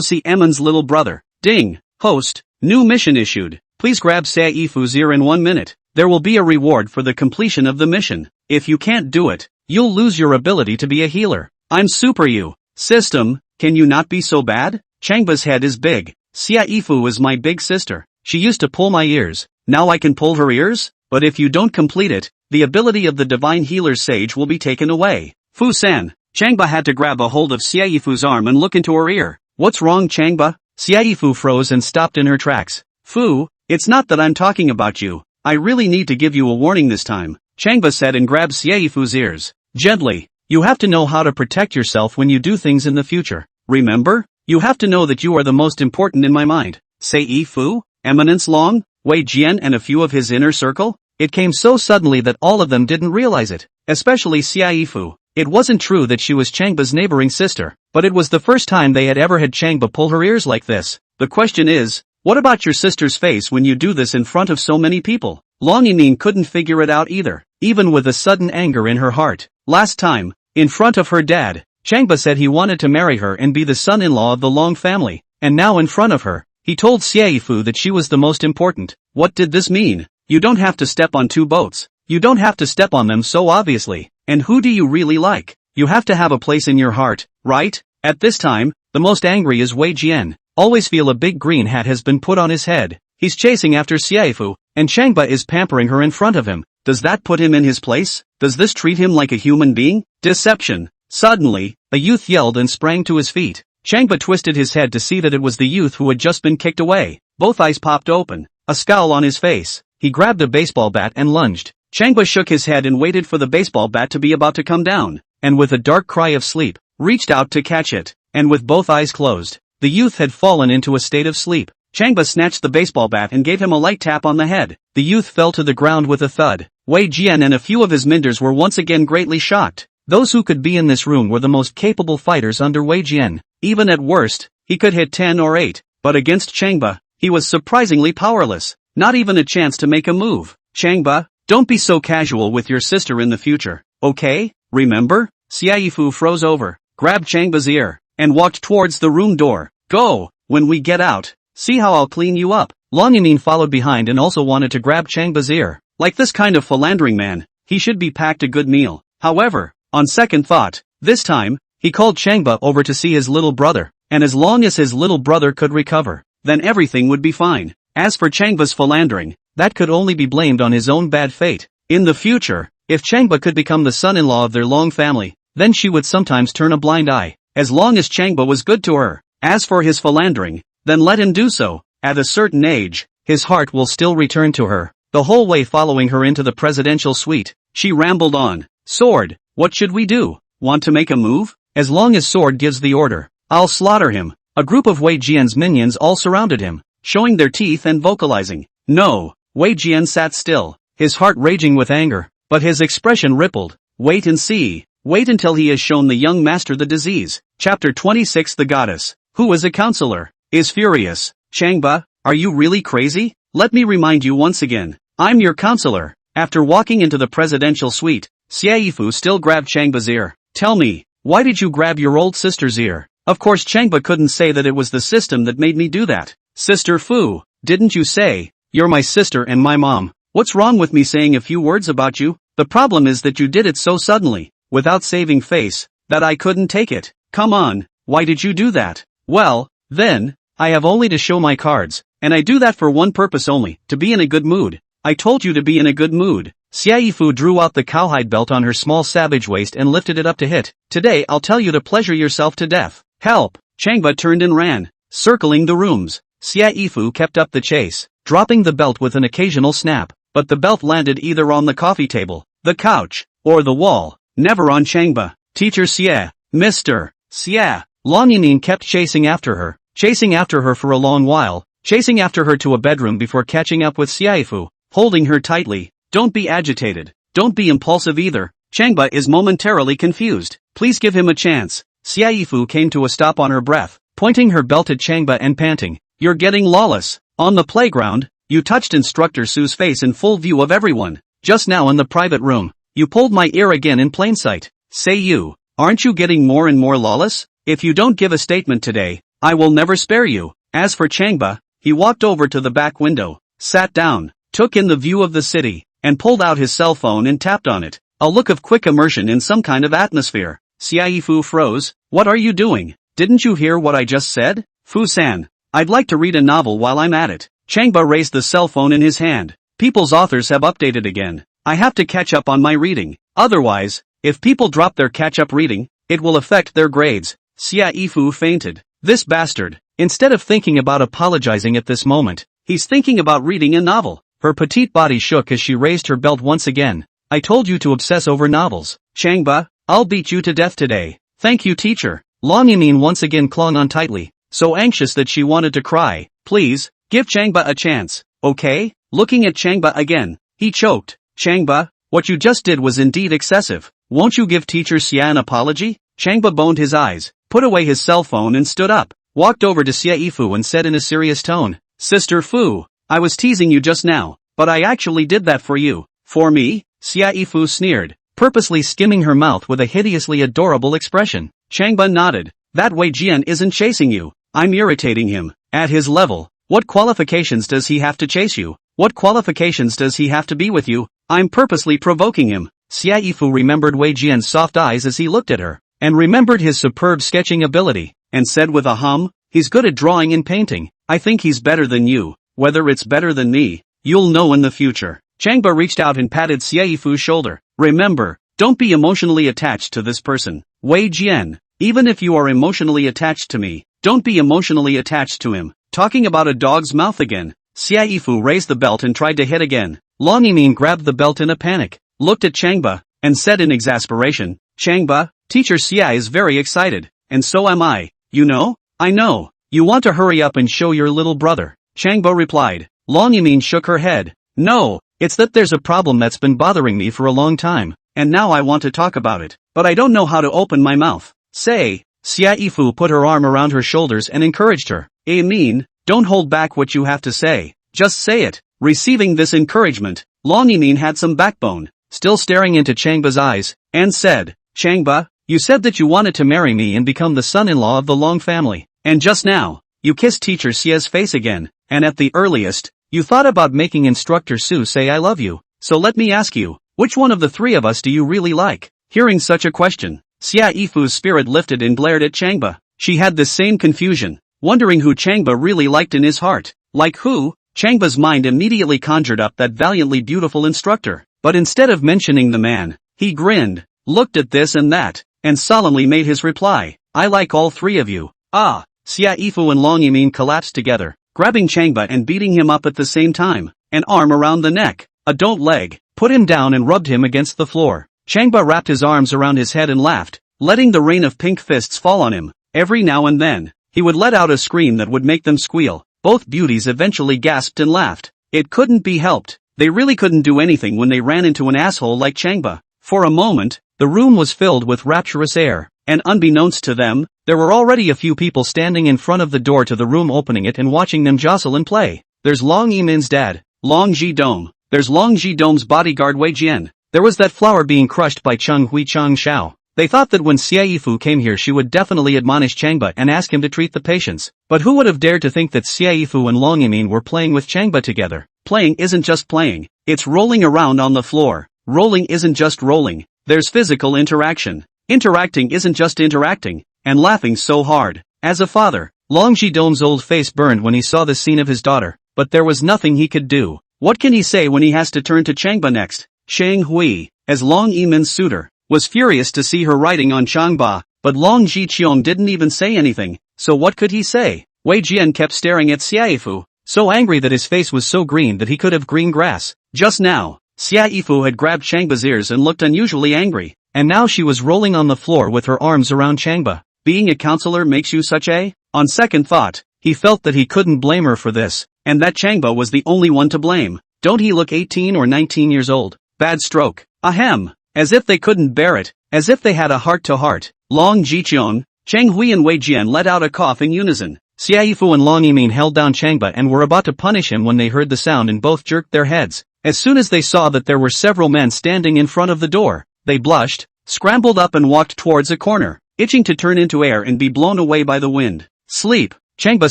see Emin's little brother." Ding! Host, new mission issued. Please grab Xia Yifu's ear in 1 minute. There will be a reward for the completion of the mission. If you can't do it, you'll lose your ability to be a healer. I'm Super You. System, can you not be so bad? Changba's head is big. Xia Yifu is my big sister. She used to pull my ears. Now I can pull her ears? But if you don't complete it, the ability of the divine healer's sage will be taken away. Fu-san. Changba had to grab a hold of Xia Yifu's arm and look into her ear. What's wrong, Changba? Xia Yifu froze and stopped in her tracks. Fu, it's not that I'm talking about you. I really need to give you a warning this time. Changba said and grabbed Xia Yifu's ears. Gently. You have to know how to protect yourself when you do things in the future. Remember? You have to know that you are the most important in my mind. Say Yifu, Eminence Long, Wei Jian and a few of his inner circle? It came so suddenly that all of them didn't realize it, especially Xia Yifu. It wasn't true that she was Changba's neighboring sister, but it was the first time they had ever had Changba pull her ears like this. The question is, what about your sister's face when you do this in front of so many people? Long Yining couldn't figure it out either, even with a sudden anger in her heart. Last time, in front of her dad, Changba said he wanted to marry her and be the son-in-law of the Long family, and now in front of her, he told Xia Yifu that she was the most important. What did this mean? You don't have to step on two boats. You don't have to step on them so obviously. And who do you really like? You have to have a place in your heart, right? At this time, the most angry is Wei Jian. Always feel a big green hat has been put on his head. He's chasing after Xia Yifu, and Changba is pampering her in front of him. Does that put him in his place? Does this treat him like a human being? Deception. Suddenly, a youth yelled and sprang to his feet. Changba twisted his head to see that it was the youth who had just been kicked away. Both eyes popped open, a scowl on his face. He grabbed a baseball bat and lunged. Changba shook his head and waited for the baseball bat to be about to come down, and with a dark cry of sleep, reached out to catch it, and with both eyes closed, the youth had fallen into a state of sleep. Changba snatched the baseball bat and gave him a light tap on the head. The youth fell to the ground with a thud. Wei Jian and a few of his minders were once again greatly shocked. Those who could be in this room were the most capable fighters under Wei Jian. Even at worst, he could hit 10 or 8, but against Changba, he was surprisingly powerless. Not even a chance to make a move. Changba, Don't be so casual with your sister in the future, okay? Remember? Xiaifu froze over, grabbed Changba's ear, and walked towards the room door. Go! When we get out, see how I'll clean you up. Long Yimin followed behind and also wanted to grab Changba's ear. Like this kind of philandering man, he should be packed a good meal. However, on second thought, this time, he called Changba over to see his little brother, and as long as his little brother could recover, then everything would be fine. As for Changba's philandering, that could only be blamed on his own bad fate. In the future, if Changba could become the son-in-law of their long family, then she would sometimes turn a blind eye, as long as Changba was good to her. As for his philandering, then let him do so. At a certain age, his heart will still return to her. The whole way following her into the presidential suite, she rambled on. Sword, what should we do? Want to make a move? As long as Sword gives the order, I'll slaughter him. A group of Wei Jian's minions all surrounded him, showing their teeth and vocalizing. No, Wei Jian sat still, his heart raging with anger, but his expression rippled. Wait and see. Wait until he has shown the young master the disease. Chapter 26. The goddess, who is a counselor, is furious. Changba, are you really crazy? Let me remind you once again, I'm your counselor. After walking into the presidential suite, Xiaifu still grabbed Changba's ear. Tell me, why did you grab your old sister's ear? Of course Changba couldn't say that it was the system that made me do that. Sister Fu, didn't you say, you're my sister and my mom? What's wrong with me saying a few words about you? The problem is that you did it so suddenly, without saving face, that I couldn't take it. Come on, why did you do that? Well, then, I have only to show my cards, and I do that for one purpose only, to be in a good mood. I told you to be in a good mood. Xiaifu drew out the cowhide belt on her small savage waist and lifted it up to hit. Today I'll tell you to pleasure yourself to death. Help! Changba turned and ran, circling the rooms. Xiaifu kept up the chase, dropping the belt with an occasional snap, but the belt landed either on the coffee table, the couch, or the wall, never on Changba. Teacher Xie, Mr. Xie. Long Yimin kept chasing after her for a long while, chasing after her to a bedroom before catching up with Xiaifu, holding her tightly. Don't be agitated, don't be impulsive either. Changba is momentarily confused. Please give him a chance. Xiaifu came to a stop on her breath, pointing her belt at Changba and panting. You're getting lawless. On the playground, you touched Instructor Su's face in full view of everyone. Just now in the private room, you pulled my ear again in plain sight. Say you, aren't you getting more and more lawless? If you don't give a statement today, I will never spare you. As for Changba, he walked over to the back window, sat down, took in the view of the city, and pulled out his cell phone and tapped on it. A look of quick immersion in some kind of atmosphere. Xiaifu froze. What are you doing? Didn't you hear what I just said? Fu-san, I'd like to read a novel while I'm at it. Changba raised the cell phone in his hand. People's authors have updated again. I have to catch up on my reading. Otherwise, if people drop their catch-up reading, it will affect their grades. Xiaifu fainted. This bastard, instead of thinking about apologizing at this moment, he's thinking about reading a novel. Her petite body shook as she raised her belt once again. I told you to obsess over novels. Changba, I'll beat you to death today. Thank you, teacher. Long Yimin once again clung on tightly, so anxious that she wanted to cry. Please, give Changba a chance, okay? Looking at Changba again, he choked. Changba, what you just did was indeed excessive. Won't you give teacher Xia an apology? Changba boned his eyes, put away his cell phone and stood up, walked over to Xiaifu and said in a serious tone, Sister Fu, I was teasing you just now, but I actually did that for you. For me? Xiaifu sneered, purposely skimming her mouth with a hideously adorable expression. Changba nodded. That Wei Jian isn't chasing you. I'm irritating him. At his level, what qualifications does he have to chase you? What qualifications does he have to be with you? I'm purposely provoking him. Xiaifu remembered Wei Jian's soft eyes as he looked at her, and remembered his superb sketching ability, and said with a hum, he's good at drawing and painting. I think he's better than you. Whether it's better than me, you'll know in the future. Changba reached out and patted Xiaifu's shoulder. Remember, don't be emotionally attached to this person. Wei Jian, even if you are emotionally attached to me, don't be emotionally attached to him. Talking about a dog's mouth again. Xiaifu raised the belt and tried to hit again. Long Yimin grabbed the belt in a panic, looked at Changba, and said in exasperation, Changba, teacher Xia is very excited, and so am I. You know? I know. You want to hurry up and show your little brother. Changba replied. Long Yimin shook her head. No, it's that there's a problem that's been bothering me for a long time, and now I want to talk about it, but I don't know how to open my mouth. Say. Xiaifu put her arm around her shoulders and encouraged her. I mean, don't hold back what you have to say. Just say it. Receiving this encouragement, Long Yimin had some backbone, still staring into Changba's eyes, and said, Changba, you said that you wanted to marry me and become the son-in-law of the Long family, and just now, you kissed teacher Xia's face again, and at the earliest, you thought about making Instructor Su say I love you, so let me ask you, which one of the three of us do you really like? Hearing such a question, Xia Yifu's spirit lifted and glared at Changba. She had the same confusion, wondering who Changba really liked in his heart. Like who? Changba's mind immediately conjured up that valiantly beautiful instructor, but instead of mentioning the man, he grinned, looked at this and that, and solemnly made his reply, I like all three of you. Ah! Xia Yifu and Long Yimin collapsed together, grabbing Changba and beating him up at the same time, an arm around the neck, a don't leg, put him down and rubbed him against the floor. Changba wrapped his arms around his head and laughed, letting the rain of pink fists fall on him. Every now and then, he would let out a scream that would make them squeal. Both beauties eventually gasped and laughed. It couldn't be helped. They really couldn't do anything when they ran into an asshole like Changba. For a moment, the room was filled with rapturous air, and unbeknownst to them, there were already a few people standing in front of the door to the room opening it and watching them jostle and play. There's Long Yimin's dad, Long Ji-dome. There's Long Ji-dome's bodyguard Wei Jian. There was that flower being crushed by Cheng Hui Chang Xiao. They thought that when Xia Yifu came here she would definitely admonish Changba and ask him to treat the patients. But who would have dared to think that Xia Yifu and Long Yimin were playing with Changba together? Playing isn't just playing. It's rolling around on the floor. Rolling isn't just rolling. There's physical interaction. Interacting isn't just interacting. And laughing so hard. As a father, Long Ji-dome's old face burned when he saw the scene of his daughter, but there was nothing he could do. What can he say when he has to turn to Changba next? Cheng Hui, as Long Yimin's suitor, was furious to see her riding on Changba, but Long Ji-cheong didn't even say anything, so what could he say? Wei Jian kept staring at Xia Yifu, so angry that his face was so green that he could have green grass. Just now, Xia Yifu had grabbed Changba's ears and looked unusually angry, and now she was rolling on the floor with her arms around Changba. Being a counselor makes you such a? On second thought, he felt that he couldn't blame her for this, and that Changba was the only one to blame. Don't he look 18 or 19 years old? Bad stroke. Ahem. As if they couldn't bear it, as if they had a heart-to-heart. Long Ji-cheong, Cheng Hui and Wei Jian let out a cough in unison. Xia Yifu and Long Yimin held down Changba and were about to punish him when they heard the sound and both jerked their heads. As soon as they saw that there were several men standing in front of the door, they blushed, scrambled up and walked towards a corner, itching to turn into air and be blown away by the wind. Sleep. Changba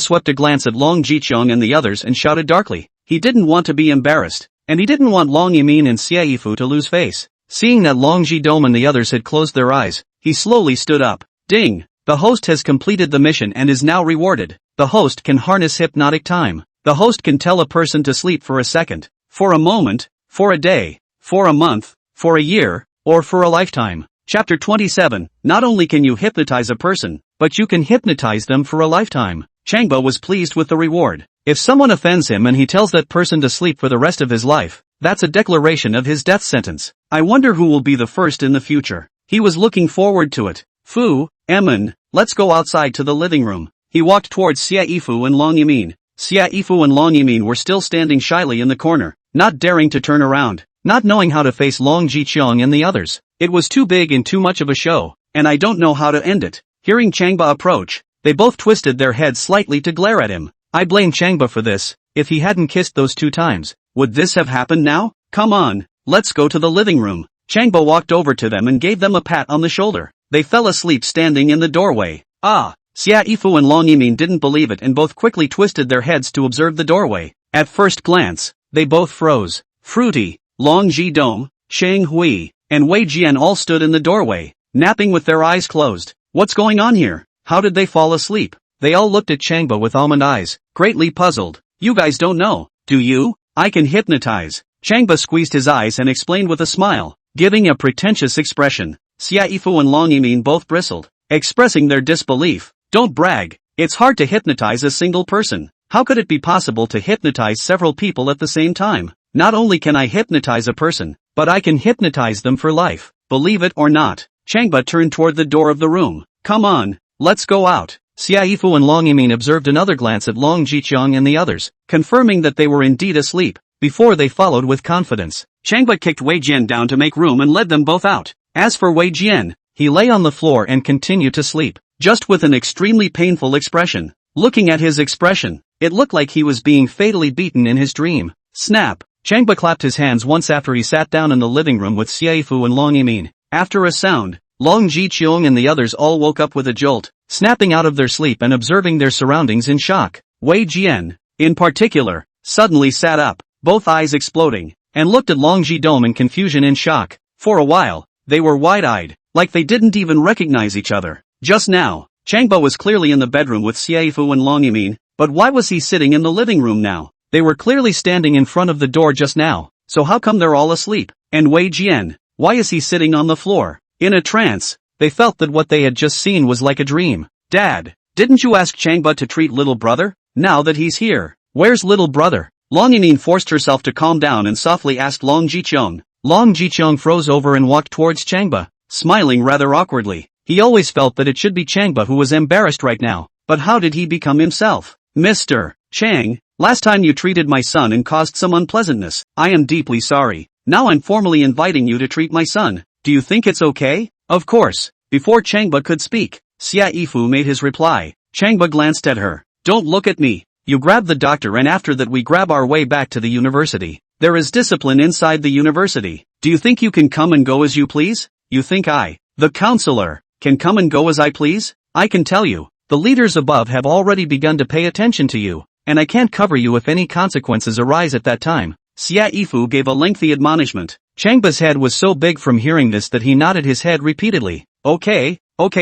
swept a glance at Long Ji-cheong and the others and shouted darkly. He didn't want to be embarrassed, and he didn't want Long Yimin and Xia Yifu to lose face. Seeing that Long Ji-dome and the others had closed their eyes, he slowly stood up. Ding! The host has completed the mission and is now rewarded. The host can harness hypnotic time. The host can tell a person to sleep for a second, for a moment, for a day, for a month, for a year, or for a lifetime. Chapter 27. Not only can you hypnotize a person, but you can hypnotize them for a lifetime. Changba was pleased with the reward. If someone offends him and he tells that person to sleep for the rest of his life, that's a declaration of his death sentence. I wonder who will be the first in the future. He was looking forward to it. Fu, Emin, let's go outside to the living room. He walked towards Xia Yifu and Long Yimin. Xia Yifu and Long Yimin were still standing shyly in the corner, not daring to turn around, not knowing how to face Long Ji-cheong and the others. It was too big and too much of a show, and I don't know how to end it. Hearing Changba approach, they both twisted their heads slightly to glare at him. I blame Changba for this. If he hadn't kissed those 2 times, would this have happened now? Come on, let's go to the living room. Changba walked over to them and gave them a pat on the shoulder. They fell asleep standing in the doorway. Ah! Xia Yifu and Long Yimin didn't believe it and both quickly twisted their heads to observe the doorway. At first glance, they both froze. Fruity, Long Ji-dome, Cheng Hui, and Wei Jian all stood in the doorway, napping with their eyes closed. What's going on here? How did they fall asleep? They all looked at Changba with almond eyes, greatly puzzled. You guys don't know, do you? I can hypnotize. Changba squeezed his eyes and explained with a smile, giving a pretentious expression. Xia Yifu and Long Yimin both bristled, expressing their disbelief. Don't brag. It's hard to hypnotize a single person. How could it be possible to hypnotize several people at the same time? Not only can I hypnotize a person, but I can hypnotize them for life. Believe it or not. Changba turned toward the door of the room. Come on, let's go out. Xia Yifu and Long Yimin observed another glance at Long Ji-cheong and the others, confirming that they were indeed asleep, before they followed with confidence. Changba kicked Wei Jian down to make room and led them both out. As for Wei Jian, he lay on the floor and continued to sleep, just with an extremely painful expression. Looking at his expression, it looked like he was being fatally beaten in his dream. Snap! Changba clapped his hands once after he sat down in the living room with Xiaofu and Long Yimin. After a sound, Long Jiqiong and the others all woke up with a jolt, snapping out of their sleep and observing their surroundings in shock. Wei Jian, in particular, suddenly sat up, both eyes exploding, and looked at Long Jidong in confusion and shock. For a while, they were wide-eyed, like they didn't even recognize each other. Just now, Changba was clearly in the bedroom with Xiaofu and Long Yimin, but why was he sitting in the living room now? They were clearly standing in front of the door just now, so how come they're all asleep? And Wei Jian, why is he sitting on the floor? In a trance, they felt that what they had just seen was like a dream. Dad, didn't you ask Changba to treat little brother? Now that he's here, where's little brother? Long Yimin forced herself to calm down and softly asked Long Jiqiong. Long Jiqiong froze over and walked towards Changba, smiling rather awkwardly. He always felt that it should be Changba who was embarrassed right now, but how did he become himself? Mr. Chang, last time you treated my son and caused some unpleasantness. I am deeply sorry. Now I'm formally inviting you to treat my son. Do you think it's okay? Of course. Before Changba could speak, Xia Yifu made his reply. Changba glanced at her. Don't look at me. You grab the doctor and after that we grab our way back to the university. There is discipline inside the university. Do you think you can come and go as you please? You think I, the counselor, can come and go as I please? I can tell you, the leaders above have already begun to pay attention to you, and I can't cover you if any consequences arise at that time. Xia Yifu gave a lengthy admonishment. Changba's head was so big from hearing this that he nodded his head repeatedly. Okay,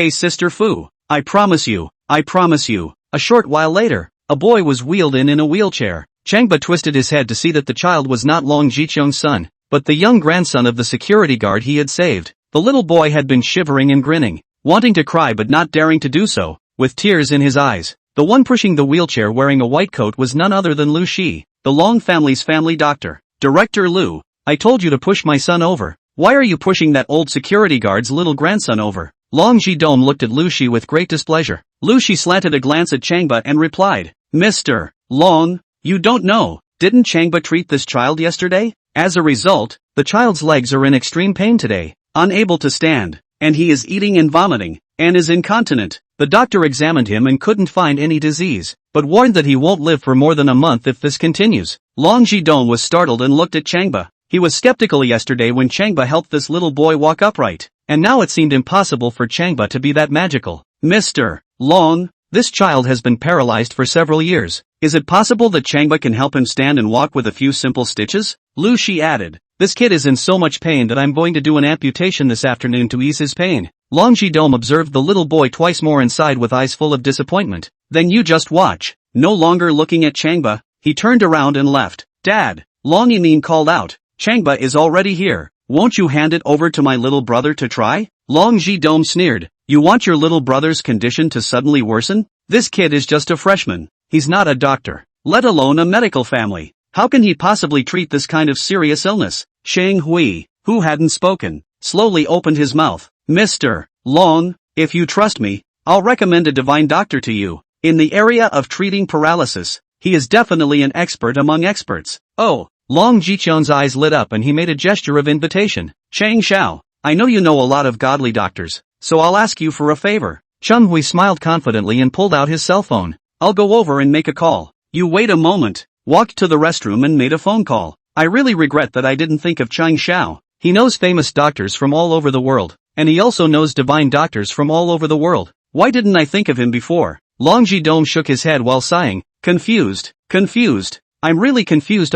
Sister Fu. I promise you. A short while later, a boy was wheeled in a wheelchair. Changba twisted his head to see that the child was not Long Jiqiong's son, but the young grandson of the security guard he had saved. The little boy had been shivering and grinning, wanting to cry but not daring to do so, with tears in his eyes. The one pushing the wheelchair wearing a white coat was none other than Lu Shi, the Long family's family doctor. Director Lu, I told you to push my son over. Why are you pushing that old security guard's little grandson over? Long Jidong looked at Lu Shi with great displeasure. Lu Shi slanted a glance at Changba and replied, Mr. Long, you don't know, didn't Changba treat this child yesterday? As a result, the child's legs are in extreme pain today, unable to stand, and he is eating and vomiting, and is incontinent. The doctor examined him and couldn't find any disease, but warned that he won't live for more than a month if this continues. Long Jidong was startled and looked at Changba. He was skeptical yesterday when Changba helped this little boy walk upright, and now it seemed impossible for Changba to be that magical. Mr. Long, this child has been paralyzed for several years. Is it possible that Changba can help him stand and walk with a few simple stitches? Lu Shi added, this kid is in so much pain that I'm going to do an amputation this afternoon to ease his pain. Long Jidong observed the little boy twice more and sighed with eyes full of disappointment. Then you just watch. No longer looking at Changba, he turned around and left. Dad, Long Yimin called out, Changba is already here. Won't you hand it over to my little brother to try? Long Jidong sneered. You want your little brother's condition to suddenly worsen? This kid is just a freshman. He's not a doctor, let alone a medical family. How can he possibly treat this kind of serious illness? Shang Hui, who hadn't spoken, slowly opened his mouth. Mr. Long, if you trust me, I'll recommend a divine doctor to you. In the area of treating paralysis, he is definitely an expert among experts. Oh, Long Jiqiong's eyes lit up and he made a gesture of invitation. Chang Xiao, I know you know a lot of godly doctors, so I'll ask you for a favor. Cheng Hui smiled confidently and pulled out his cell phone. I'll go over and make a call. You wait a moment. Walked to the restroom and made a phone call. I really regret that I didn't think of Chang Xiao. He knows famous doctors from all over the world, and he also knows divine doctors from all over the world. Why didn't I think of him before? Long Jidong shook his head while sighing. Confused. I'm really confused.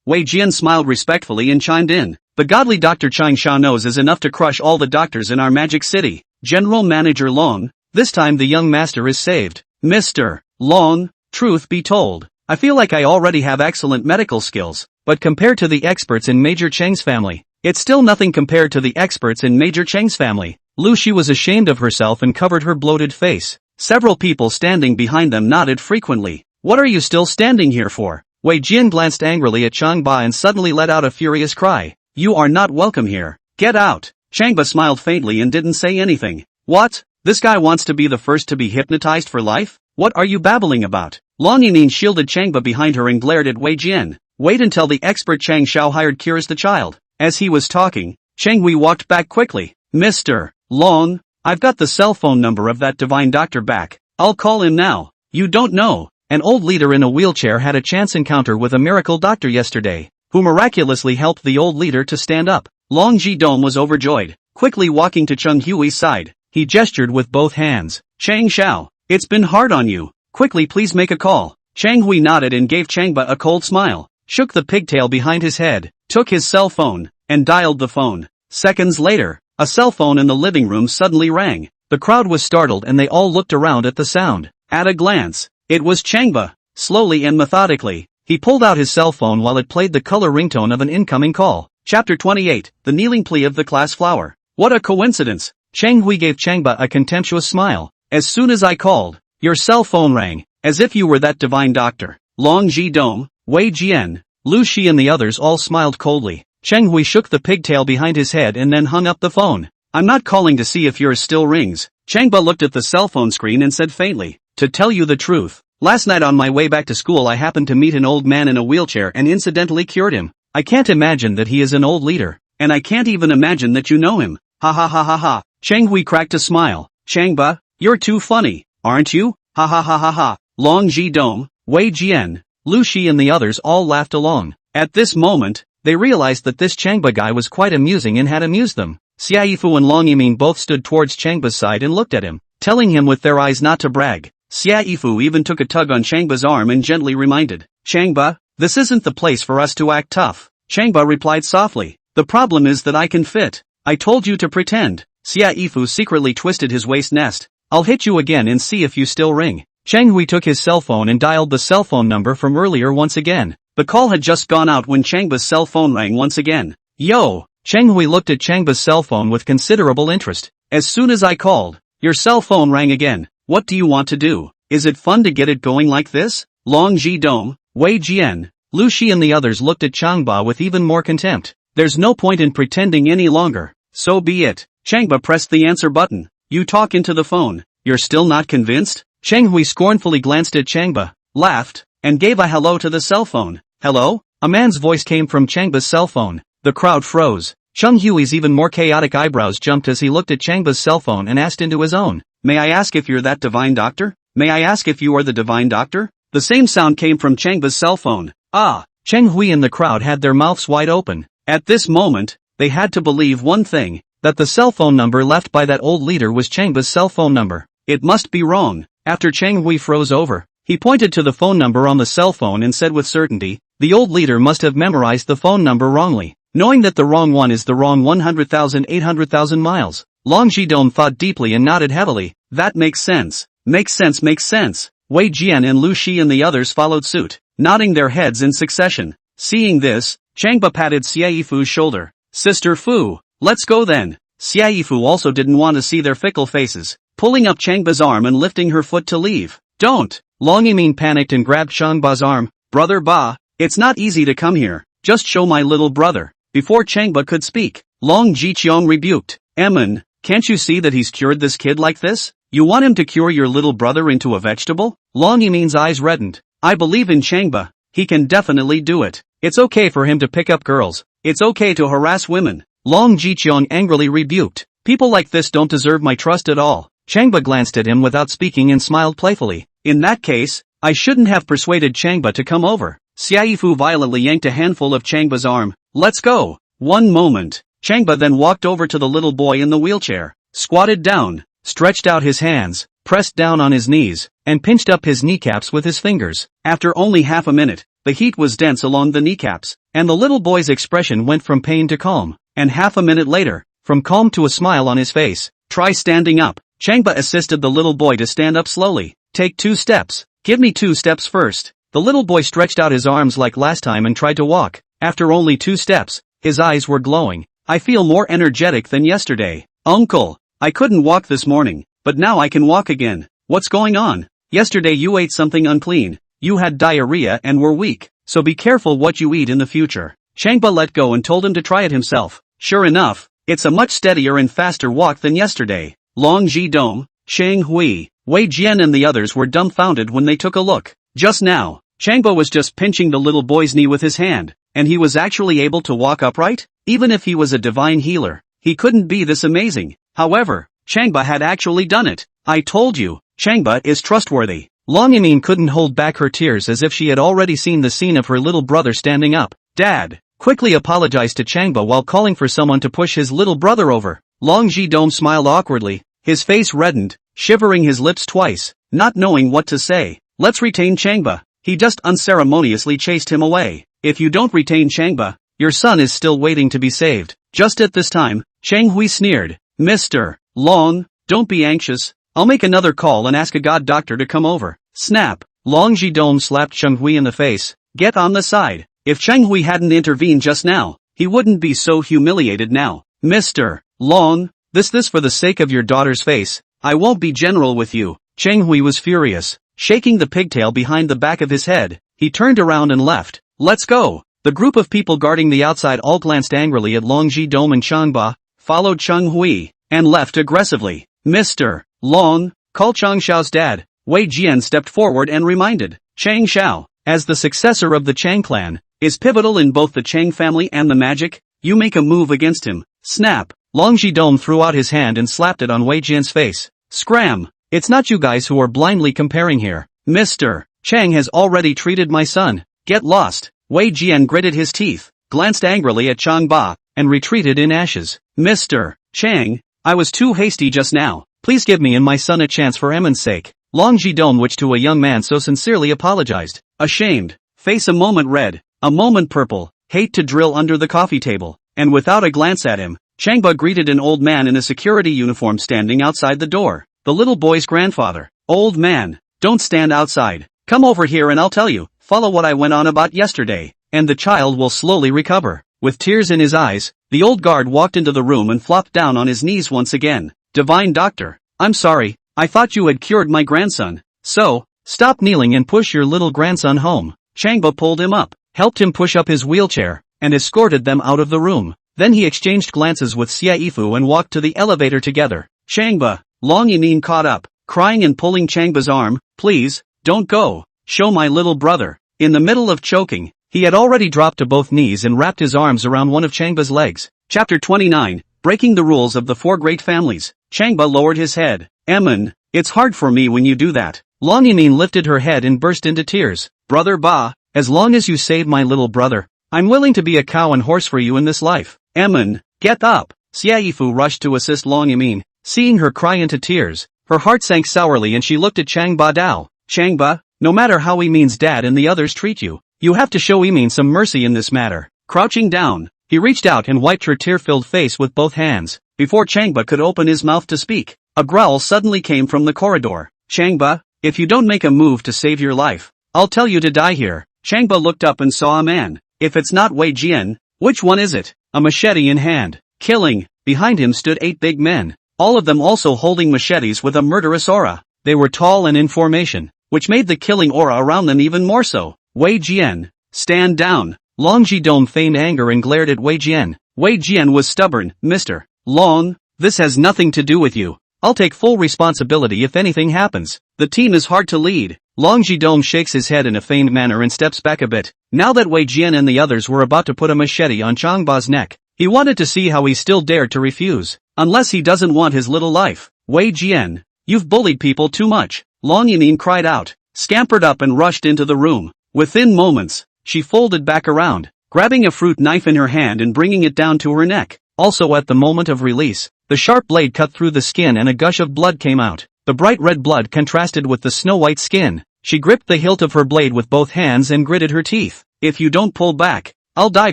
Wei Jian smiled respectfully and chimed in. The godly Dr. Chang Xiao knows is enough to crush all the doctors in our magic city. General Manager Long, this time the young master is saved. Mr. Long, truth be told, I feel like I already have excellent medical skills, but compared to the experts in Major Cheng's family, it's still nothing compared to the experts in Major Cheng's family. Lu Shi was ashamed of herself and covered her bloated face. Several people standing behind them nodded frequently. What are you still standing here for? Wei Jian glanced angrily at Changba and suddenly let out a furious cry. You are not welcome here. Get out. Changba smiled faintly and didn't say anything. What? This guy wants to be the first to be hypnotized for life? What are you babbling about? Long Yimin shielded Changba behind her and glared at Wei Jian. Wait until the expert Chang Xiao hired cures the child. As he was talking, Cheng Hui walked back quickly. Mr. Long, I've got the cell phone number of that divine doctor back. I'll call him now. You don't know. An old leader in a wheelchair had a chance encounter with a miracle doctor yesterday. who miraculously helped the old leader to stand up. Long Ji-dong was overjoyed. Quickly walking to Chang Hui's side, he gestured with both hands. Chang Xiao, it's been hard on you. Quickly please make a call. Chang Hui nodded and gave Changba a cold smile, shook the pigtail behind his head, took his cell phone, and dialed the phone. Seconds later, a cell phone in the living room suddenly rang. The crowd was startled and they all looked around at the sound. At a glance, it was Changba. Slowly and methodically, he pulled out his cell phone while it played the color ringtone of an incoming call. Chapter 28, The Kneeling Plea of the Class Flower. What a coincidence! Chang Hui gave Changba a contemptuous smile. As soon as I called, your cell phone rang, as if you were that divine doctor. Long Ji-dong, Wei Jian, Lu Shi and the others all smiled coldly. Chang Hui shook the pigtail behind his head and then hung up the phone. I'm not calling to see if yours still rings. Changba looked at the cell phone screen and said faintly, to tell you the truth, last night on my way back to school I happened to meet an old man in a wheelchair and incidentally cured him. I can't imagine that he is an old leader, and I can't even imagine that you know him. Ha ha ha ha ha. Chang Hui cracked a smile. Changba, you're too funny, aren't you? Ha ha ha ha ha. Long Ji-dong, Wei Jian, Lu Shi and the others all laughed along. At this moment, they realized that this Changba guy was quite amusing and had amused them. Xiaifu and Long Yiming both stood towards Changba's side and looked at him, telling him with their eyes not to brag. Xiaifu even took a tug on Changba's arm and gently reminded, Changba, this isn't the place for us to act tough. Changba replied softly, the problem is that I can fit. I told you to pretend. Xiaifu secretly twisted his waist nest. I'll hit you again and see if you still ring. Chang Hui took his cell phone and dialed the cell phone number from earlier once again. The call had just gone out when Changba's cell phone rang once again. Yo! Chang Hui looked at Changba's cell phone with considerable interest. As soon as I called, your cell phone rang again. What do you want to do? Is it fun to get it going like this? Long Ji-dong, Wei Jian, Lu Shi and the others looked at Changba with even more contempt. There's no point in pretending any longer. So be it. Changba pressed the answer button. You talk into the phone. You're still not convinced? Chang Hui scornfully glanced at Changba, laughed, and gave a hello to the cell phone. Hello? A man's voice came from Changba's cell phone. The crowd froze. Chang Hui's even more chaotic eyebrows jumped as he looked at Changba's cell phone and asked into his own. May I ask if you're that divine doctor? May I ask if you are the divine doctor? The same sound came from Changba's cell phone. Ah! Chang Hui and the crowd had their mouths wide open. At this moment, they had to believe one thing, that the cell phone number left by that old leader was Changba's cell phone number. It must be wrong. After Chang Hui froze over, he pointed to the phone number on the cell phone and said with certainty, the old leader must have memorized the phone number wrongly, knowing that the wrong one is the wrong 100,000 miles. Long Ji-dong thought deeply and nodded heavily. That makes sense. Makes sense. Wei Jian and Lu Shi and the others followed suit, nodding their heads in succession. Seeing this, Changba patted Xiaifu's shoulder. Sister Fu, let's go then. Xiaifu also didn't want to see their fickle faces, pulling up Changba's arm and lifting her foot to leave. Don't! Long Yimin panicked and grabbed Changba's arm. Brother Ba, it's not easy to come here. Just show my little brother. Before Changba could speak, Long Jiqiong rebuked. Emin, can't you see that he's cured this kid like this? You want him to cure your little brother into a vegetable? Long Yimin's eyes reddened. I believe in Changba. He can definitely do it. It's okay for him to pick up girls. It's okay to harass women. Long Jiqiong angrily rebuked. People like this don't deserve my trust at all. Changba glanced at him without speaking and smiled playfully. In that case, I shouldn't have persuaded Changba to come over. Xiaifu violently yanked a handful of Changba's arm. Let's go. One moment. Changba then walked over to the little boy in the wheelchair, squatted down, stretched out his hands, pressed down on his knees, and pinched up his kneecaps with his fingers. After only half a minute, the heat was dense along the kneecaps, and the little boy's expression went from pain to calm, and half a minute later, from calm to a smile on his face. Try standing up. Changba assisted the little boy to stand up slowly. Take 2 steps. Give me 2 steps first. The little boy stretched out his arms like last time and tried to walk. After only 2 steps, his eyes were glowing. I feel more energetic than yesterday. Uncle, I couldn't walk this morning, but now I can walk again. What's going on? Yesterday you ate something unclean. You had diarrhea and were weak, so be careful what you eat in the future. Changba let go and told him to try it himself. Sure enough, it's a much steadier and faster walk than yesterday. Long Ji-dong, Chang Hui, Wei Jian and the others were dumbfounded when they took a look. Just now, Changba was just pinching the little boy's knee with his hand, and he was actually able to walk upright? Even if he was a divine healer, he couldn't be this amazing. However, Changba had actually done it. I told you, Changba is trustworthy. Long Yimin couldn't hold back her tears as if she had already seen the scene of her little brother standing up. Dad quickly apologized to Changba while calling for someone to push his little brother over. Long Ji-dome smiled awkwardly, his face reddened, shivering his lips twice, not knowing what to say. Let's retain Changba. He just unceremoniously chased him away. If you don't retain Changba, your son is still waiting to be saved. Just at this time, Chang Hui sneered. Mr. Long, don't be anxious. I'll make another call and ask a god doctor to come over. Snap. Long Ji-dome slapped Chang Hui in the face. Get on the side. If Chang Hui hadn't intervened just now, he wouldn't be so humiliated now. Mr. Long, this for the sake of your daughter's face, I won't be general with you. Chang Hui was furious, shaking the pigtail behind the back of his head. He turned around and left. Let's go. The group of people guarding the outside all glanced angrily at Long Ji-dome and Changba, followed Chang Hui, and left aggressively. Mr. Long, call Chang Xiao's dad. Wei Jian stepped forward and reminded. Chang Xiao, as the successor of the Chang clan, is pivotal in both the Chang family and the magic. You make a move against him. Snap. Long Ji-dome threw out his hand and slapped it on Wei Jian's face. Scram. It's not you guys who are blindly comparing here. Mr. Chang has already treated my son. Get lost. Wei Jian gritted his teeth, glanced angrily at Changba, and retreated in ashes. Mr. Chang, I was too hasty just now. Please give me and my son a chance for Emin's sake. Long Ji-dome, which to a young man so sincerely apologized. Ashamed, face a moment red, a moment purple, hate to drill under the coffee table, and without a glance at him, Changba greeted an old man in a security uniform standing outside the door. The little boy's grandfather. Old man, don't stand outside. Come over here and I'll tell you. Follow what I went on about yesterday, and the child will slowly recover. With tears in his eyes, the old guard walked into the room and flopped down on his knees once again. Divine Doctor, I'm sorry, I thought you had cured my grandson. So, stop kneeling and push your little grandson home. Changba pulled him up, helped him push up his wheelchair, and escorted them out of the room. Then he exchanged glances with Xia Yifu and walked to the elevator together. Changba, Long Yimin caught up, crying and pulling Changba's arm. Please, don't go. Show my little brother. In the middle of choking, he had already dropped to both knees and wrapped his arms around one of Changba's legs. Chapter 29, Breaking the Rules of the Four Great Families. Changba lowered his head. Emin, it's hard for me when you do that. Long Yimin lifted her head and burst into tears. Brother Ba, as long as you save my little brother, I'm willing to be a cow and horse for you in this life. Emin, get up. Xia Yifu rushed to assist Long Yimin. Seeing her cry into tears, her heart sank sourly and she looked at Changba Dao. Changba, no matter how Yimin's dad and the others treat you, you have to show Yimin some mercy in this matter. Crouching down, he reached out and wiped her tear-filled face with both hands. Before Changba could open his mouth to speak, a growl suddenly came from the corridor. Changba, if you don't make a move to save your life, I'll tell you to die here. Changba looked up and saw a man. If it's not Wei Jian, which one is it? A machete in hand. Killing. Behind him stood 8 big men, all of them also holding machetes with a murderous aura. They were tall and in formation, which made the killing aura around them even more so. Wei Jian, stand down. Long Ji-dome feigned anger and glared at Wei Jian. Wei Jian was stubborn. Mr. Long, this has nothing to do with you. I'll take full responsibility if anything happens. The team is hard to lead. Long Ji-dome shakes his head in a feigned manner and steps back a bit. Now that Wei Jian and the others were about to put a machete on Changba's neck, he wanted to see how he still dared to refuse. Unless he doesn't want his little life. Wei Jian, you've bullied people too much. Long Yimin cried out, scampered up and rushed into the room. Within moments, she folded back around, grabbing a fruit knife in her hand and bringing it down to her neck. Also at the moment of release, the sharp blade cut through the skin and a gush of blood came out. The bright red blood contrasted with the snow-white skin. She gripped the hilt of her blade with both hands and gritted her teeth. If you don't pull back, I'll die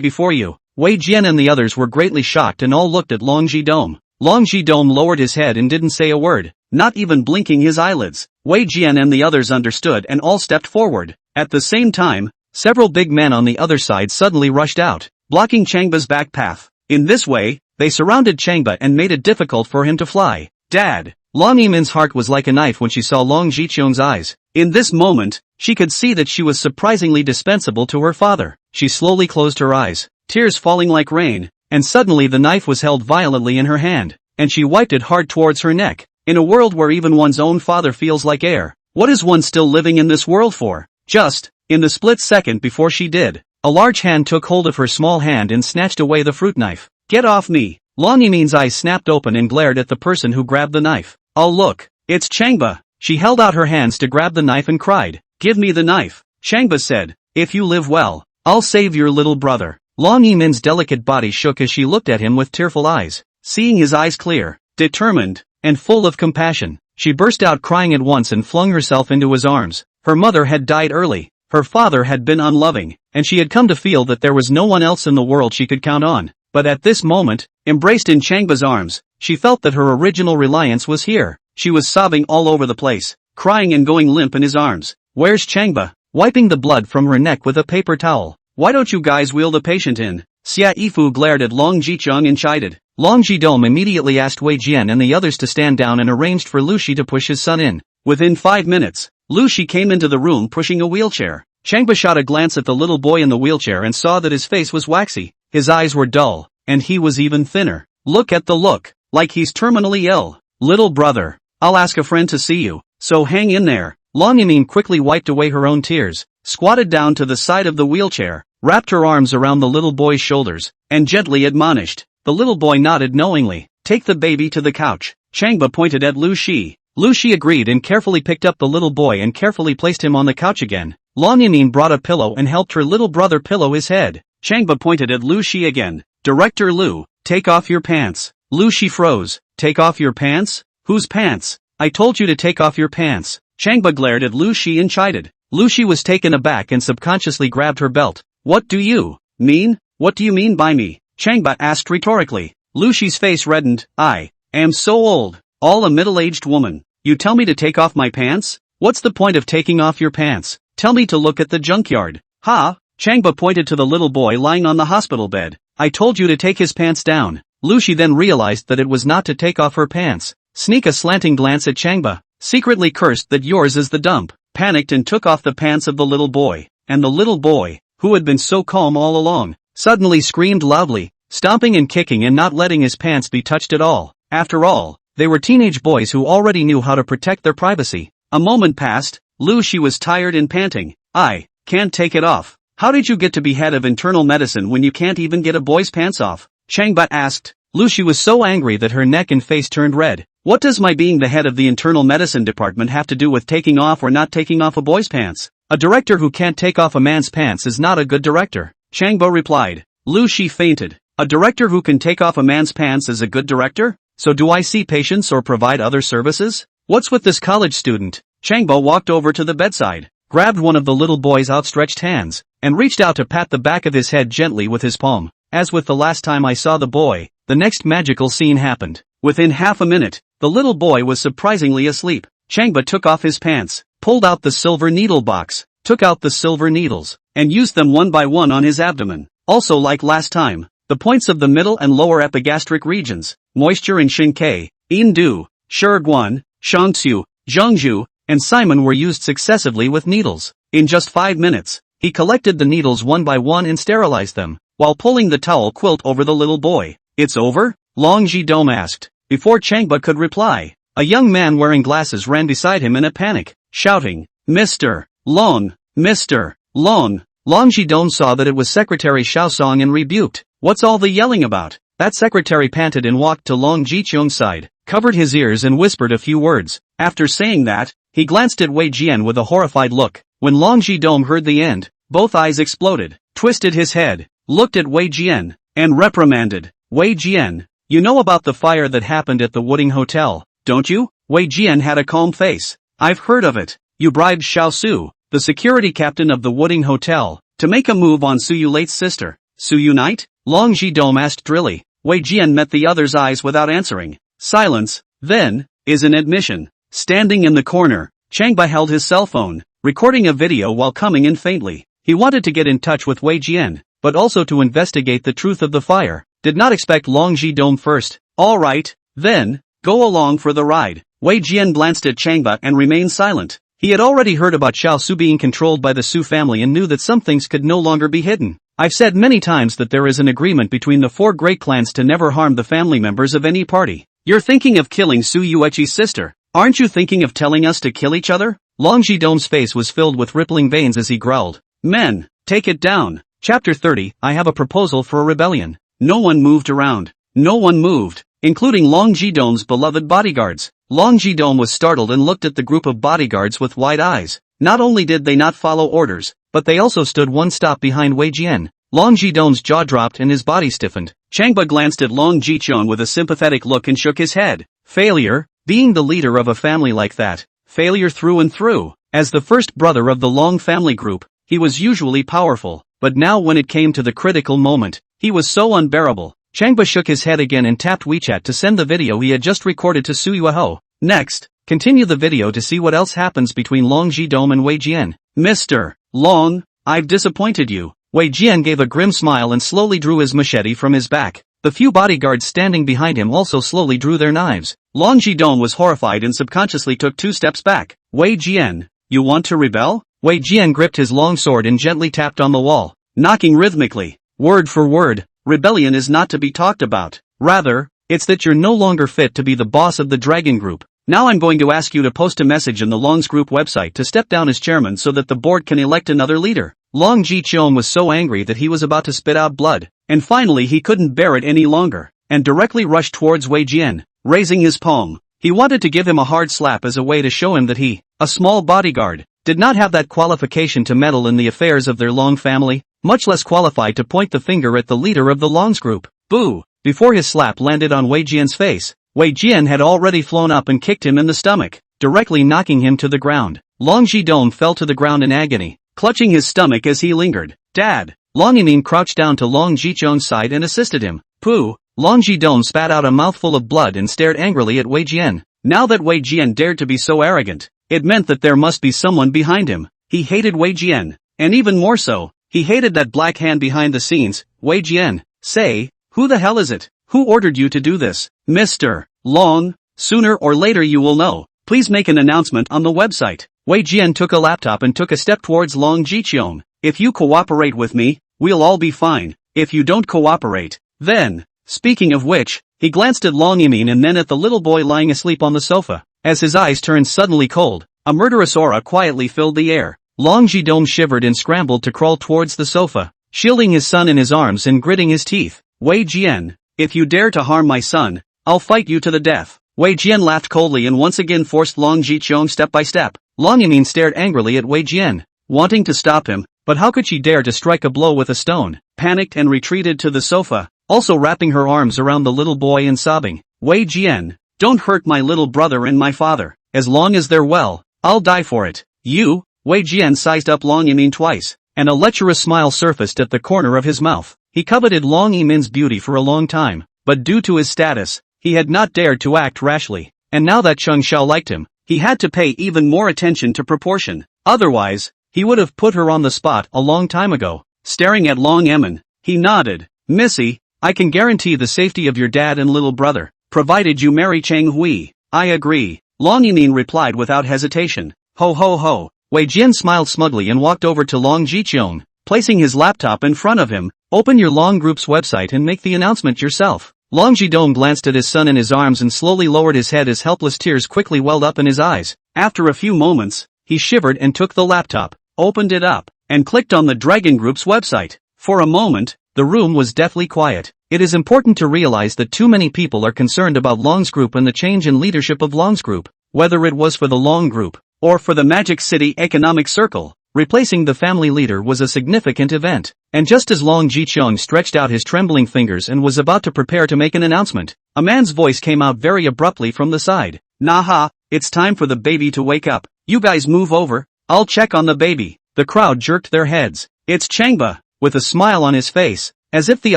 before you. Wei Jian and the others were greatly shocked and all looked at Long Ji-dome. Long Ji-dome lowered his head and didn't say a word, not even blinking his eyelids. Wei Jian and the others understood and all stepped forward. At the same time, several big men on the other side suddenly rushed out, blocking Changba's back path. In this way, they surrounded Changba and made it difficult for him to fly. Dad! Long Yimin's heart was like a knife when she saw Long Jiqiong's eyes. In this moment, she could see that she was surprisingly dispensable to her father. She slowly closed her eyes, tears falling like rain, and suddenly the knife was held violently in her hand, and she wiped it hard towards her neck. In a world where even one's own father feels like air, what is one still living in this world for? Just, in the split second before she did, a large hand took hold of her small hand and snatched away the fruit knife. Get off me! Long Yimin's eyes snapped open and glared at the person who grabbed the knife. Oh look, it's Changba! She held out her hands to grab the knife and cried, give me the knife. Changba said, if you live well, I'll save your little brother. Long Yimin's delicate body shook as she looked at him with tearful eyes. Seeing his eyes clear, determined, and full of compassion, she burst out crying at once and flung herself into his arms. Her mother had died early, her father had been unloving, and she had come to feel that there was no one else in the world she could count on. But at this moment, embraced in Changba's arms, she felt that her original reliance was here. She was sobbing all over the place, crying and going limp in his arms. Where's Changba? Wiping the blood from her neck with a paper towel. Why don't you guys wheel the patient in? Xia Yifu glared at Long Jicheng and chided. Long Jidong immediately asked Wei Jian and the others to stand down and arranged for Lu Shi to push his son in. Within 5 minutes, Lu Shi came into the room pushing a wheelchair. Changba shot a glance at the little boy in the wheelchair and saw that his face was waxy, his eyes were dull, and he was even thinner. Look at the look, like he's terminally ill. Little brother, I'll ask a friend to see you, so hang in there. Long Yimin quickly wiped away her own tears, squatted down to the side of the wheelchair, wrapped her arms around the little boy's shoulders, and gently admonished. The little boy nodded knowingly. Take the baby to the couch. Changba pointed at Lu Shi. Lu Shi agreed and carefully picked up the little boy and carefully placed him on the couch again. Long Yimin brought a pillow and helped her little brother pillow his head. Changba pointed at Lu Shi again. Director Lu, take off your pants. Lu Shi froze. Take off your pants? Whose pants? I told you to take off your pants. Changba glared at Lu Shi and chided. Lu Shi was taken aback and subconsciously grabbed her belt. What do you mean? What do you mean by me? Changba asked rhetorically. Lu Shi's face reddened. I am so old. All a middle-aged woman. You tell me to take off my pants? What's the point of taking off your pants? Tell me to look at the junkyard. Ha! Changba pointed to the little boy lying on the hospital bed. I told you to take his pants down. Lu Shi then realized that it was not to take off her pants. Sneak a slanting glance at Changba. Secretly cursed that yours is the dump. Panicked and took off the pants of the little boy. And the little boy, who had been so calm all along, suddenly screamed loudly, stomping and kicking and not letting his pants be touched at all. After all, they were teenage boys who already knew how to protect their privacy. A moment passed. Lu Shi was tired and panting. I can't take it off. How did you get to be head of internal medicine when you can't even get a boy's pants off? Changba asked. Lu Shi was so angry that her neck and face turned red. What does my being the head of the internal medicine department have to do with taking off or not taking off a boy's pants? A director who can't take off a man's pants is not a good director. Changba replied. Lu Shi fainted. A director who can take off a man's pants is a good director? So do I see patients or provide other services? What's with this college student? Changba walked over to the bedside, grabbed one of the little boy's outstretched hands, and reached out to pat the back of his head gently with his palm. As with the last time I saw the boy, the next magical scene happened. Within half a minute, the little boy was surprisingly asleep. Changba took off his pants, pulled out the silver needle box, took out the silver needles, and used them one by one on his abdomen. Also like last time, the points of the middle and lower epigastric regions, moisture and Shinkei, Indu, Shirguan, Shangsu, Zhengzhou, and Simon were used successively with needles. In just 5 minutes, he collected the needles one by one and sterilized them, while pulling the towel quilt over the little boy. It's over? Long Jidong asked. Before Changba could reply, a young man wearing glasses ran beside him in a panic, shouting, Mr. Long, Mr. Long. Long Jidong saw that it was Secretary Xiaosong and rebuked. What's all the yelling about? That secretary panted and walked to Long Jicheng's side, covered his ears and whispered a few words. After saying that, he glanced at Wei Jian with a horrified look. When Long Jidong heard the end, both eyes exploded, twisted his head, looked at Wei Jian, and reprimanded. Wei Jian, you know about the fire that happened at the Wooding Hotel, don't you? Wei Jian had a calm face. I've heard of it. You bribed Xiao Su, the security captain of the Wooding Hotel, to make a move on Su Yui's sister. Su Yui? Long Jidong asked drily. Wei Jian met the other's eyes without answering. Silence, then, is an admission. Standing in the corner, Changba held his cell phone, recording a video while coming in faintly. He wanted to get in touch with Wei Jian, but also to investigate the truth of the fire. Did not expect Long Jidong first. All right, then, go along for the ride. Wei Jian glanced at Changba and remained silent. He had already heard about Xiao Su being controlled by the Su family and knew that some things could no longer be hidden. I've said many times that there is an agreement between the 4 great clans to never harm the family members of any party. You're thinking of killing Su Yui's sister. Aren't you thinking of telling us to kill each other? Long Jidong's face was filled with rippling veins as he growled. Men, take it down. Chapter 30, I have a proposal for a rebellion. No one moved around. No one moved, including Long Jidong's beloved bodyguards. Long Jidong was startled and looked at the group of bodyguards with wide eyes. Not only did they not follow orders, but they also stood one stop behind Wei Jian. Long Jidong's jaw dropped and his body stiffened. Changba glanced at Long Jichong with a sympathetic look and shook his head. Failure? Being the leader of a family like that. Failure through and through. As the first brother of the Long family group, he was usually powerful, but now when it came to the critical moment, he was so unbearable. Changba shook his head again and tapped WeChat to send the video he had just recorded to Su Yui. Next, continue the video to see what else happens between Long Jidong and Wei Jian. Mr. Long, I've disappointed you. Wei Jian gave a grim smile and slowly drew his machete from his back. The few bodyguards standing behind him also slowly drew their knives. Long Jidong was horrified and subconsciously took 2 steps back. Wei Jian, you want to rebel? Wei Jian gripped his long sword and gently tapped on the wall, knocking rhythmically. Word for word, rebellion is not to be talked about. Rather, it's that you're no longer fit to be the boss of the Dragon Group. Now I'm going to ask you to post a message in the Long's group website to step down as chairman so that the board can elect another leader. Long Jichong was so angry that he was about to spit out blood, and finally he couldn't bear it any longer, and directly rushed towards Wei Jian, raising his palm. He wanted to give him a hard slap as a way to show him that he, a small bodyguard, did not have that qualification to meddle in the affairs of their Long family, much less qualified to point the finger at the leader of the Long's group. Boo! Before his slap landed on Wei Jian's face, Wei Jian had already flown up and kicked him in the stomach, directly knocking him to the ground. Long Jidong fell to the ground in agony, clutching his stomach as he lingered. Dad! Long Yimin crouched down to Long Jichong's side and assisted him. Pooh! Long Jidong spat out a mouthful of blood and stared angrily at Wei Jian. Now that Wei Jian dared to be so arrogant, it meant that there must be someone behind him. He hated Wei Jian, and even more so, he hated that black hand behind the scenes. Wei Jian, say, who the hell is it? Who ordered you to do this? Mr. Long, sooner or later you will know. Please make an announcement on the website. Wei Jian took a laptop and took a step towards Long Jichong. If you cooperate with me, we'll all be fine. If you don't cooperate, then, speaking of which, he glanced at Long Yimin and then at the little boy lying asleep on the sofa. As his eyes turned suddenly cold, a murderous aura quietly filled the air. Long Jidong shivered and scrambled to crawl towards the sofa, shielding his son in his arms and gritting his teeth. Wei Jian, if you dare to harm my son, I'll fight you to the death. Wei Jian laughed coldly and once again forced Long Jichong step by step. Long Yimin stared angrily at Wei Jian, wanting to stop him, but how could she dare to strike a blow with a stone? Panicked and retreated to the sofa, also wrapping her arms around the little boy and sobbing. Wei Jian, don't hurt my little brother and my father. As long as they're well, I'll die for it. You? Wei Jian sized up Long Yimin twice, and a lecherous smile surfaced at the corner of his mouth. He coveted Long Yimin's beauty for a long time, but due to his status, he had not dared to act rashly, and now that Cheng Xiao liked him, he had to pay even more attention to proportion. Otherwise, he would have put her on the spot a long time ago. Staring at Long Emin, he nodded. Missy, I can guarantee the safety of your dad and little brother, provided you marry Cheng Hui. I agree. Long Yimin replied without hesitation. Ho ho ho. Wei Jian smiled smugly and walked over to Long Jichong, placing his laptop in front of him. Open your Long Group's website and make the announcement yourself. Long Jidong glanced at his son in his arms and slowly lowered his head as helpless tears quickly welled up in his eyes. After a few moments, he shivered and took the laptop, opened it up, and clicked on the Dragon Group's website. For a moment, the room was deathly quiet. It is important to realize that too many people are concerned about Long's Group and the change in leadership of Long's Group, whether it was for the Long Group, or for the Magic City Economic Circle. Replacing the family leader was a significant event, and just as Long Jichong stretched out his trembling fingers and was about to prepare to make an announcement, a man's voice came out very abruptly from the side. Naha, it's time for the baby to wake up. You guys move over, I'll check on the baby. The crowd jerked their heads. It's Changba, with a smile on his face, as if the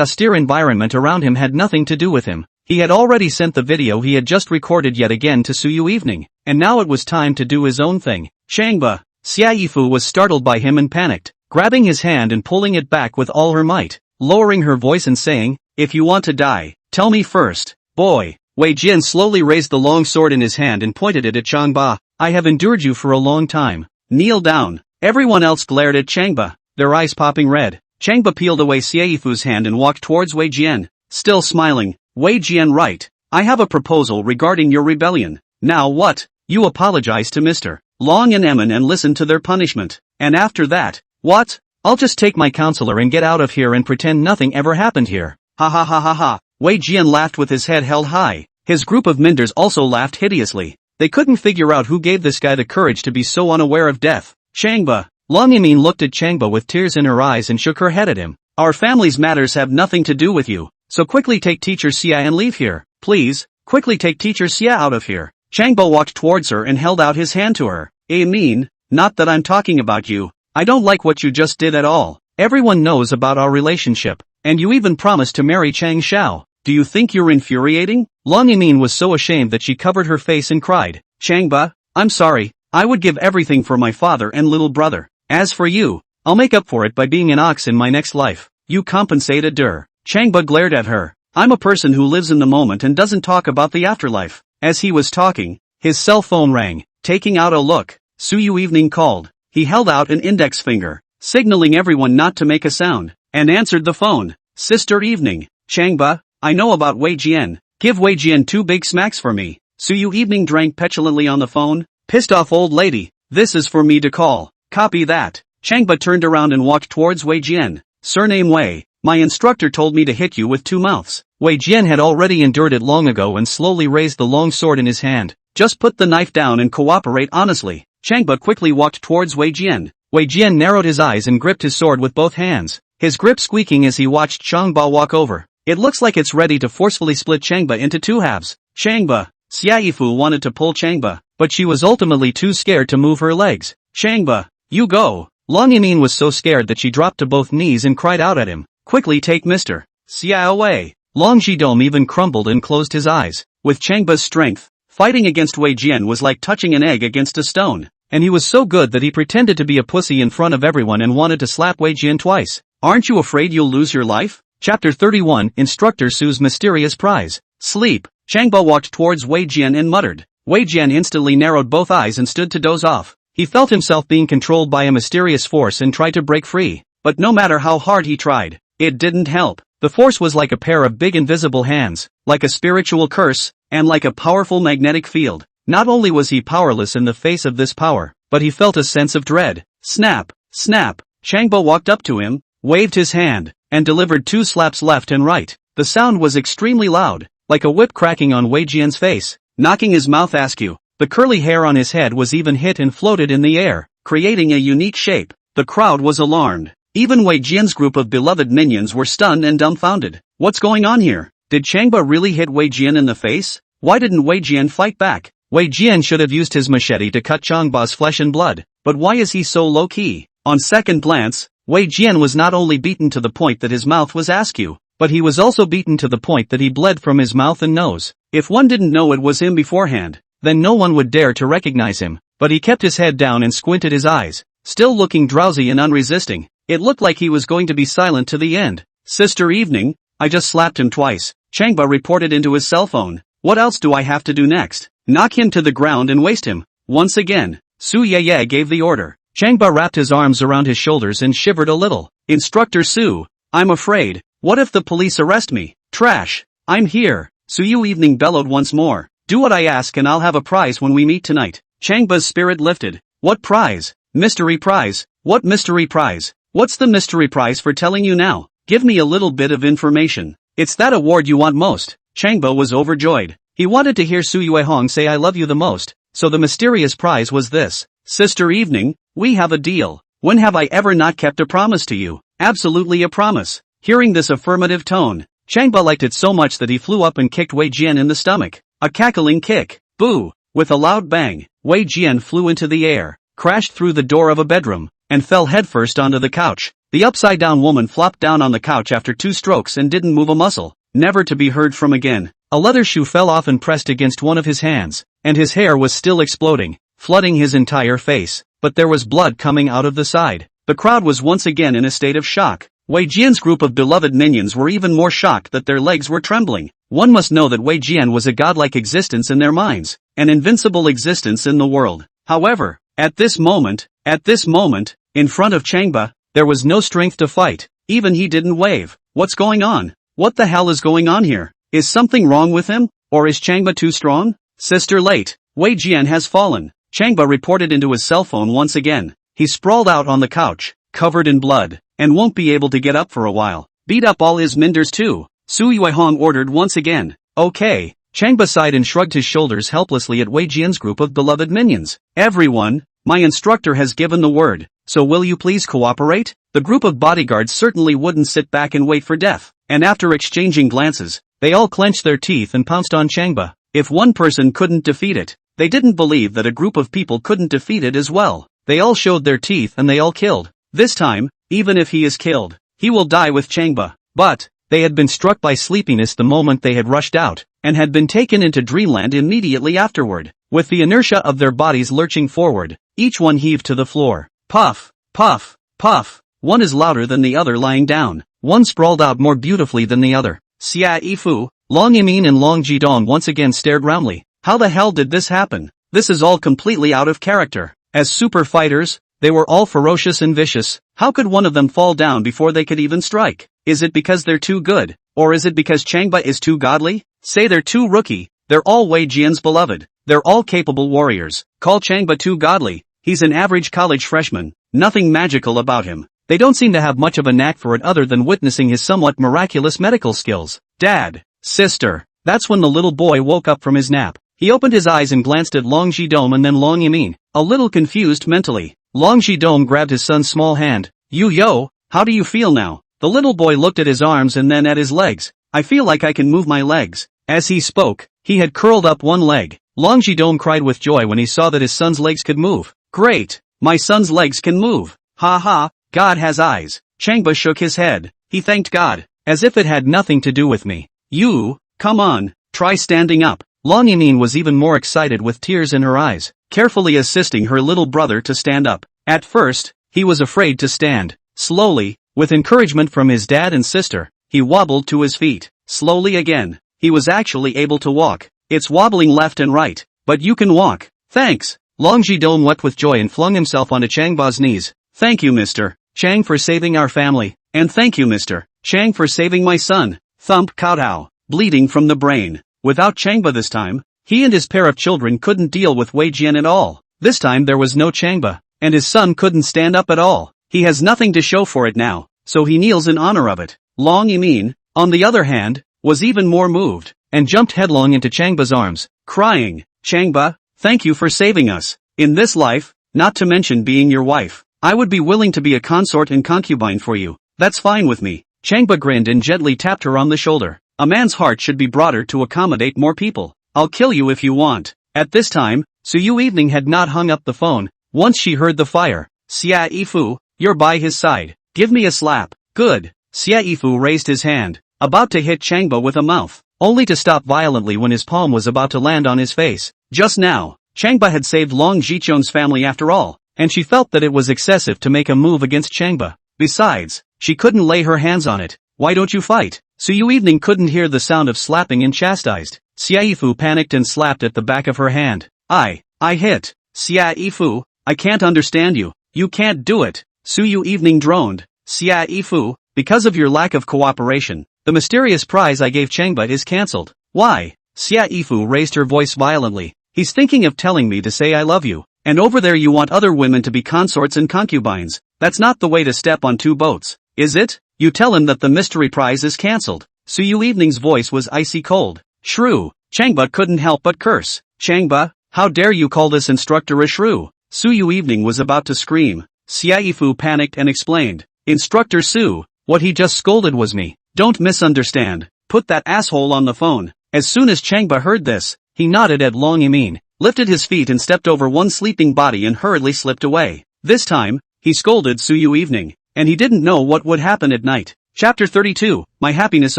austere environment around him had nothing to do with him. He had already sent the video he had just recorded yet again to Su Yui evening, and now it was time to do his own thing. Changba. Xia Yifu was startled by him and panicked, grabbing his hand and pulling it back with all her might, lowering her voice and saying, if you want to die, tell me first, boy. Wei Jian slowly raised the long sword in his hand and pointed it at Changba. I have endured you for a long time. Kneel down. Everyone else glared at Changba, their eyes popping red. Changba peeled away Xia Yifu's hand and walked towards Wei Jian, still smiling. Wei Jian, right. I have a proposal regarding your rebellion. Now what? You apologize to Mr. Long and Emin and listen to their punishment. And after that, what? I'll just take my counselor and get out of here and pretend nothing ever happened here. Ha ha ha ha ha. Wei Jian laughed with his head held high. His group of minders also laughed hideously. They couldn't figure out who gave this guy the courage to be so unaware of death. Changba, Long Yimin looked at Changba with tears in her eyes and shook her head at him. Our family's matters have nothing to do with you, so quickly take teacher Xia and leave here. Please, quickly take teacher Xia out of here. Changba walked towards her and held out his hand to her. Min, not that I'm talking about you. I don't like what you just did at all. Everyone knows about our relationship, and you even promised to marry Chang Xiao. Do you think you're infuriating? Long Yimin was so ashamed that she covered her face and cried. Changba, I'm sorry, I would give everything for my father and little brother. As for you, I'll make up for it by being an ox in my next life. You compensate a der. Changba glared at her. I'm a person who lives in the moment and doesn't talk about the afterlife. As he was talking, his cell phone rang. Taking out a look, Su Yui called. He held out an index finger, signaling everyone not to make a sound, and answered the phone. Sister Evening. Changba, I know about Wei Jian. Give Wei Jian 2 big smacks for me. Su Yui drank petulantly on the phone. Pissed off old lady. This is for me to call. Copy that. Changba turned around and walked towards Wei Jian. Surname Wei. My instructor told me to hit you with 2 mouths. Wei Jian had already endured it long ago and slowly raised the long sword in his hand. Just put the knife down and cooperate honestly. Changba quickly walked towards Wei Jian. Wei Jian narrowed his eyes and gripped his sword with both hands, his grip squeaking as he watched Changba walk over. It looks like it's ready to forcefully split Changba into 2 halves. Changba. Xia Yifu wanted to pull Changba, but she was ultimately too scared to move her legs. Changba, you go. Long Yimin was so scared that she dropped to both knees and cried out at him. Quickly take Mr. Xia away. Long Jidong even crumbled and closed his eyes. With Changba's strength, fighting against Wei Jian was like touching an egg against a stone, and he was so good that he pretended to be a pussy in front of everyone and wanted to slap Wei Jian twice. Aren't you afraid you'll lose your life? Chapter 31, Instructor Su's Mysterious Prize. Sleep. Changba walked towards Wei Jian and muttered. Wei Jian instantly narrowed both eyes and stood to doze off. He felt himself being controlled by a mysterious force and tried to break free, but no matter how hard he tried, it didn't help. The force was like a pair of big invisible hands, like a spiritual curse, and like a powerful magnetic field. Not only was he powerless in the face of this power, but he felt a sense of dread. Snap, snap. Changba walked up to him, waved his hand, and delivered 2 slaps left and right. The sound was extremely loud, like a whip cracking on Wei Jian's face, knocking his mouth askew. The curly hair on his head was even hit and floated in the air, creating a unique shape. The crowd was alarmed. Even Wei Jian's group of beloved minions were stunned and dumbfounded. What's going on here? Did Changba really hit Wei Jian in the face? Why didn't Wei Jian fight back? Wei Jian should have used his machete to cut Changba's flesh and blood, but why is he so low-key? On second glance, Wei Jian was not only beaten to the point that his mouth was askew, but he was also beaten to the point that he bled from his mouth and nose. If one didn't know it was him beforehand, then no one would dare to recognize him, but he kept his head down and squinted his eyes, still looking drowsy and unresisting. It looked like he was going to be silent to the end. Sister Evening, I just slapped him twice, Changba reported into his cell phone. What else do I have to do next? Knock him to the ground and waste him. Once again, Su Yui gave the order. Changba wrapped his arms around his shoulders and shivered a little. Instructor Su, I'm afraid. What if the police arrest me? Trash. I'm here. Su Yui bellowed once more. Do what I ask and I'll have a prize when we meet tonight. Changba's spirit lifted. What prize? Mystery prize. What mystery prize? What's the mystery prize for telling you now? Give me a little bit of information. It's that award you want most. Changba was overjoyed. He wanted to hear Su Yui say I love you the most, so the mysterious prize was this. Sister Evening, we have a deal. When have I ever not kept a promise to you? Absolutely a promise. Hearing this affirmative tone, Changba liked it so much that he flew up and kicked Wei Jian in the stomach. A cackling kick. Boo! With a loud bang, Wei Jian flew into the air, crashed through the door of a bedroom, and fell headfirst onto the couch. The upside-down woman flopped down on the couch after 2 strokes and didn't move a muscle, never to be heard from again. A leather shoe fell off and pressed against one of his hands, and his hair was still exploding, flooding his entire face, but there was blood coming out of the side. The crowd was once again in a state of shock. Wei Jian's group of beloved minions were even more shocked that their legs were trembling. One must know that Wei Jian was a godlike existence in their minds, an invincible existence in the world. However, at this moment, in front of Changba, there was no strength to fight. Even he didn't wave. What's going on? What the hell is going on here? Is something wrong with him? Or is Changba too strong? Sister late. Wei Jian has fallen. Changba reported into his cell phone once again. He sprawled out on the couch, covered in blood, and won't be able to get up for a while. Beat up all his minders too. Su Yui ordered once again. Okay. Changba sighed and shrugged his shoulders helplessly at Wei Jian's group of beloved minions. Everyone, my instructor has given the word, so will you please cooperate? The group of bodyguards certainly wouldn't sit back and wait for death, and after exchanging glances, they all clenched their teeth and pounced on Changba. If one person couldn't defeat it, they didn't believe that a group of people couldn't defeat it as well. They all showed their teeth and they all killed. This time, even if he is killed, he will die with Changba. But they had been struck by sleepiness the moment they had rushed out, and had been taken into dreamland immediately afterward. With the inertia of their bodies lurching forward, each one heaved to the floor. Puff, puff, puff. One is louder than the other lying down. One sprawled out more beautifully than the other. Xia Yifu, Long Yimin and Long Jidong once again stared roundly. How the hell did this happen? This is all completely out of character. As super fighters, they were all ferocious and vicious. How could one of them fall down before they could even strike? Is it because they're too good? Or is it because Changba is too godly? Say they're too rookie. They're all Wei Jian's beloved. They're all capable warriors. Call Changba too godly. He's an average college freshman. Nothing magical about him. They don't seem to have much of a knack for it other than witnessing his somewhat miraculous medical skills. Dad. Sister. That's when the little boy woke up from his nap. He opened his eyes and glanced at Long Jidong and then Long Yimin, a little confused mentally. Long Jidong grabbed his son's small hand. Yo, how do you feel now? The little boy looked at his arms and then at his legs. I feel like I can move my legs. As he spoke, he had curled up one leg. Long Jidong cried with joy when he saw that his son's legs could move. Great! My son's legs can move. Ha ha, God has eyes. Changba shook his head. He thanked God, as if it had nothing to do with me. You, come on, try standing up. Long Yimin was even more excited with tears in her eyes, carefully assisting her little brother to stand up. At first, he was afraid to stand. Slowly, with encouragement from his dad and sister, he wobbled to his feet. Slowly again, he was actually able to walk. It's wobbling left and right, but you can walk. Thanks. Long Jidong wept with joy and flung himself onto Changba's knees. Thank you, Mr. Chang, for saving our family. And thank you, Mr. Chang, for saving my son. Thump kowtow, bleeding from the brain. Without Changba this time, he and his pair of children couldn't deal with Wei Jian at all. This time there was no Changba, and his son couldn't stand up at all. He has nothing to show for it now, so he kneels in honor of it. Long Yimin, on the other hand, was even more moved, and jumped headlong into Changba's arms, crying, Changba, thank you for saving us. In this life, not to mention being your wife, I would be willing to be a consort and concubine for you. That's fine with me. Changba grinned and gently tapped her on the shoulder. A man's heart should be broader to accommodate more people. I'll kill you if you want. At this time, Su Yui had not hung up the phone. Once she heard the fire. Xia Yifu, you're by his side. Give me a slap. Good. Xia Yifu raised his hand, about to hit Changba with a mouth, only to stop violently when his palm was about to land on his face. Just now, Changba had saved Long Jichong's family after all, and she felt that it was excessive to make a move against Changba. Besides, she couldn't lay her hands on it. Why don't you fight? Su Yui couldn't hear the sound of slapping and chastised. Xia Yifu panicked and slapped at the back of her hand. I hit. Xia Yifu, I can't understand you. You can't do it. Su Yui droned. Xia Yifu, because of your lack of cooperation, the mysterious prize I gave Changba is cancelled. Why? Xia Yifu raised her voice violently. He's thinking of telling me to say I love you. And over there you want other women to be consorts and concubines. That's not the way to step on two boats, is it? You tell him that the mystery prize is cancelled. Su Yui's voice was icy cold. Shrew. Changba couldn't help but curse. Changba, how dare you call this instructor a shrew? Su Yui was about to scream. Xia Yifu panicked and explained. Instructor Su, what he just scolded was me. Don't misunderstand. Put that asshole on the phone. As soon as Changba heard this, he nodded at Long Yimin, lifted his feet and stepped over one sleeping body and hurriedly slipped away. This time, he scolded Su Yui, and he didn't know what would happen at night. Chapter 32, My happiness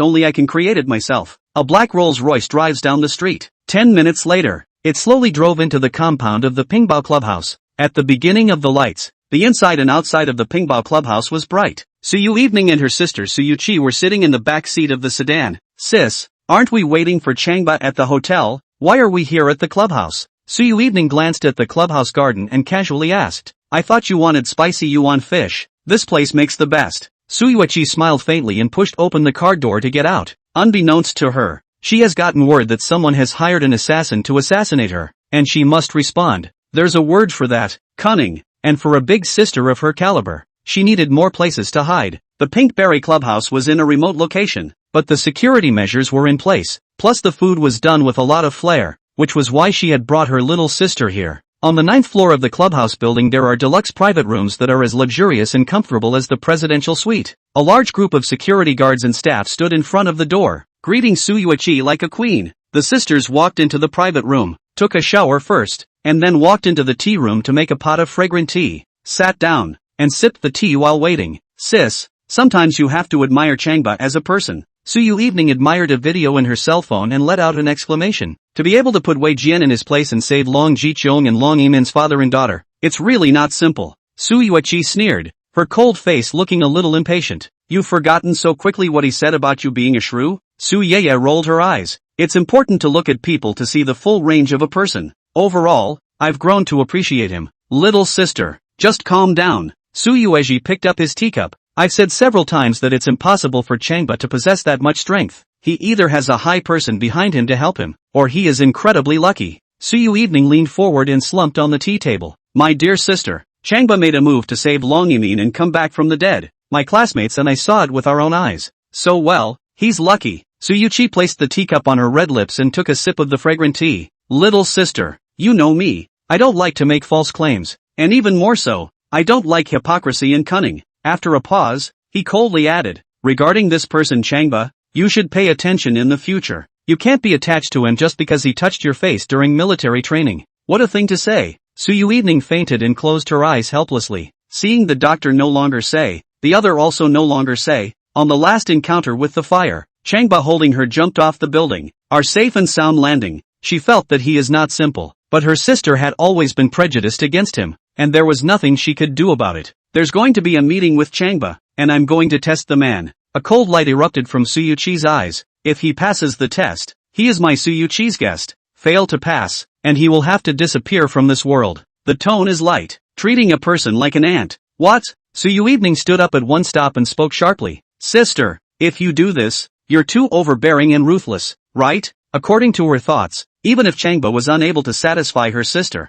only I can create it myself. A black Rolls-Royce drives down the street. 10 minutes later, it slowly drove into the compound of the Pingbao Clubhouse. At the beginning of the lights, the inside and outside of the Pingbao Clubhouse was bright. Su Yui and her sister Su Yuchi were sitting in the back seat of the sedan. Sis, aren't we waiting for Changba at the hotel? Why are we here at the clubhouse? Su Yui glanced at the clubhouse garden and casually asked. I thought you wanted spicy yuan fish. This place makes the best. Su Yuichi smiled faintly and pushed open the car door to get out. Unbeknownst to her, she has gotten word that someone has hired an assassin to assassinate her, and she must respond. There's a word for that, cunning, and for a big sister of her caliber, she needed more places to hide. The Pinkberry Clubhouse was in a remote location, but the security measures were in place, plus the food was done with a lot of flair, which was why she had brought her little sister here. On the 9th floor of the clubhouse building there are deluxe private rooms that are as luxurious and comfortable as the presidential suite. A large group of security guards and staff stood in front of the door, greeting Su Yui like a queen. The sisters walked into the private room, took a shower first, and then walked into the tea room to make a pot of fragrant tea, sat down, and sipped the tea while waiting. Sis, sometimes you have to admire Changba as a person. Su Yui admired a video in her cell phone and let out an exclamation. To be able to put Wei Jian in his place and save Long Jiqiong and Long Yimin's father and daughter, it's really not simple. Su Yui sneered, her cold face looking a little impatient. You've forgotten so quickly what he said about you being a shrew? Su Yui rolled her eyes. It's important to look at people to see the full range of a person. Overall, I've grown to appreciate him. Little sister, just calm down. Su Yui picked up his teacup. I've said several times that it's impossible for Changba to possess that much strength. He either has a high person behind him to help him, or he is incredibly lucky. Su Yui leaned forward and slumped on the tea table. My dear sister, Changba made a move to save Long Yimin and come back from the dead. My classmates and I saw it with our own eyes. So well, he's lucky. Su Yui placed the teacup on her red lips and took a sip of the fragrant tea. Little sister, you know me. I don't like to make false claims, and even more so, I don't like hypocrisy and cunning. After a pause, he coldly added, regarding this person Changba, you should pay attention in the future. You can't be attached to him just because he touched your face during military training. What a thing to say. Su Yui fainted and closed her eyes helplessly. Seeing the doctor no longer say, the other also no longer say, on the last encounter with the fire, Changba holding her jumped off the building. Our safe and sound landing. She felt that he is not simple, but her sister had always been prejudiced against him, and there was nothing she could do about it. There's going to be a meeting with Changba, and I'm going to test the man. A cold light erupted from Su Yui's eyes. If he passes the test, he is my Su Yui's guest. Fail to pass, and he will have to disappear from this world. The tone is light, treating a person like an ant. What? Su Yui stood up at one stop and spoke sharply. Sister, if you do this, you're too overbearing and ruthless, right? According to her thoughts, even if Changba was unable to satisfy her sister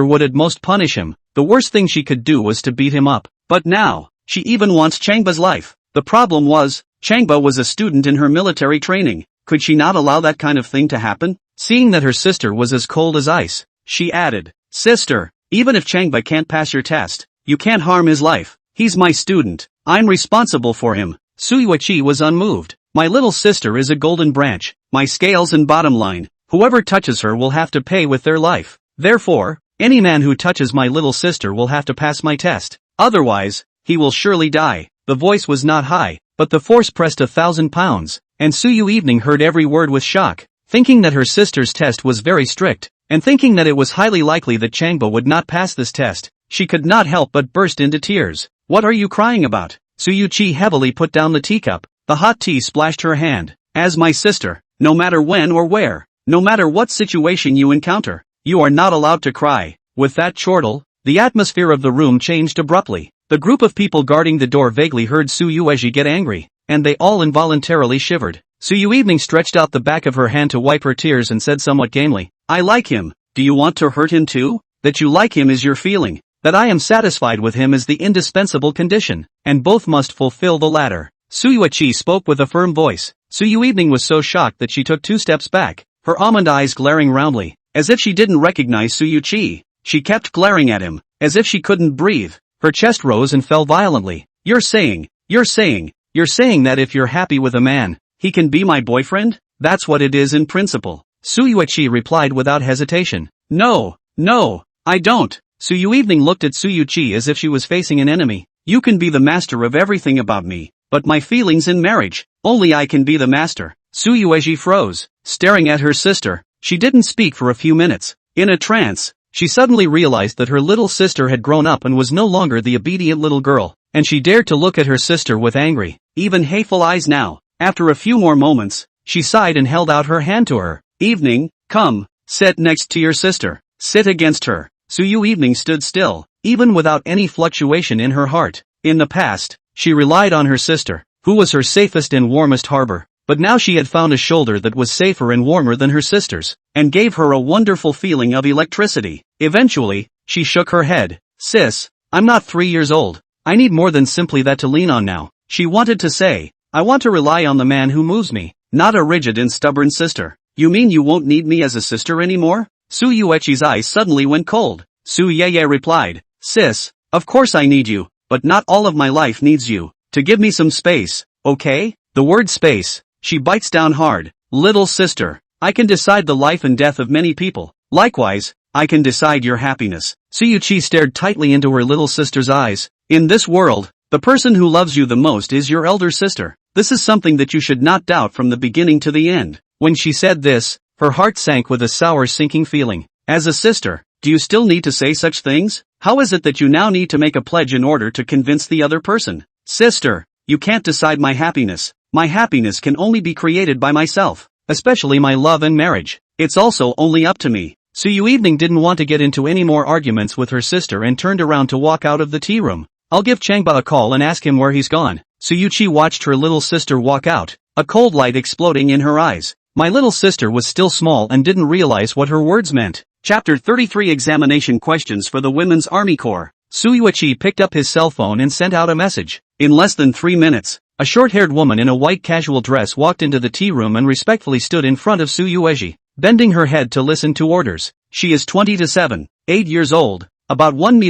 would at most punish him. The worst thing she could do was to beat him up. But now, she even wants Changba's life. The problem was, Changba was a student in her military training. Could she not allow that kind of thing to happen? Seeing that her sister was as cold as ice, she added, Sister, even if Changba can't pass your test, you can't harm his life. He's my student. I'm responsible for him. Su Yui was unmoved. My little sister is a golden branch. My scales and bottom line, whoever touches her will have to pay with their life. Therefore, any man who touches my little sister will have to pass my test. Otherwise, he will surely die. The voice was not high, but the force pressed 1,000 pounds, and Su Yui heard every word with shock. Thinking that her sister's test was very strict, and thinking that it was highly likely that Changba would not pass this test, she could not help but burst into tears. What are you crying about? Su Yui heavily put down the teacup. The hot tea splashed her hand. As my sister, no matter when or where, no matter what situation you encounter, you are not allowed to cry. With that chortle, the atmosphere of the room changed abruptly. The group of people guarding the door vaguely heard Su Yui get angry, and they all involuntarily shivered. Su Yui stretched out the back of her hand to wipe her tears and said somewhat gamely, I like him. Do you want to hurt him too? That you like him is your feeling. That I am satisfied with him is the indispensable condition, and both must fulfill the latter. Su Yui spoke with a firm voice. Su Yui was so shocked that she took 2 steps back, her almond eyes glaring roundly, as if she didn't recognize Su Yui. She kept glaring at him, as if she couldn't breathe. Her chest rose and fell violently. You're saying that if you're happy with a man, he can be my boyfriend? That's what it is in principle. Su Yui replied without hesitation. No, I don't. Su Yui looked at Su Yui as if she was facing an enemy. You can be the master of everything about me, but my feelings in marriage, only I can be the master. Su Yui froze, staring at her sister. She didn't speak for a few minutes. In a trance, she suddenly realized that her little sister had grown up and was no longer the obedient little girl, and she dared to look at her sister with angry, even hateful eyes now. After a few more moments, she sighed and held out her hand to her. Evening, come, sit next to your sister. Sit against her. Su Yui stood still, even without any fluctuation in her heart. In the past, she relied on her sister, who was her safest and warmest harbor, but now she had found a shoulder that was safer and warmer than her sister's, and gave her a wonderful feeling of electricity. Eventually, she shook her head. Sis, I'm not 3 years old. I need more than simply that to lean on now. She wanted to say, I want to rely on the man who moves me, not a rigid and stubborn sister. You mean you won't need me as a sister anymore? Su Yui's eyes suddenly went cold. Su Yui replied, "Sis, of course I need you, but not all of my life needs you. To give me some space, okay?" The word space. She bites down hard. "Little sister, I can decide the life and death of many people. Likewise, I can decide your happiness." Su Yui stared tightly into her little sister's eyes. "In this world, the person who loves you the most is your elder sister. This is something that you should not doubt from the beginning to the end." When she said this, her heart sank with a sour sinking feeling. As a sister, do you still need to say such things? How is it that you now need to make a pledge in order to convince the other person? Sister, you can't decide my happiness. My happiness can only be created by myself, especially my love and marriage. It's also only up to me. Su Yui didn't want to get into any more arguments with her sister and turned around to walk out of the tea room. "I'll give Changba a call and ask him where he's gone." Su Yui watched her little sister walk out, a cold light exploding in her eyes. My little sister was still small and didn't realize what her words meant. Chapter 33 Examination Questions for the Women's Army Corps. Su Yui picked up his cell phone and sent out a message. In less than 3 minutes, a short-haired woman in a white casual dress walked into the tea room and respectfully stood in front of Su Yui, bending her head to listen to orders. She is 8 years old, about 1.6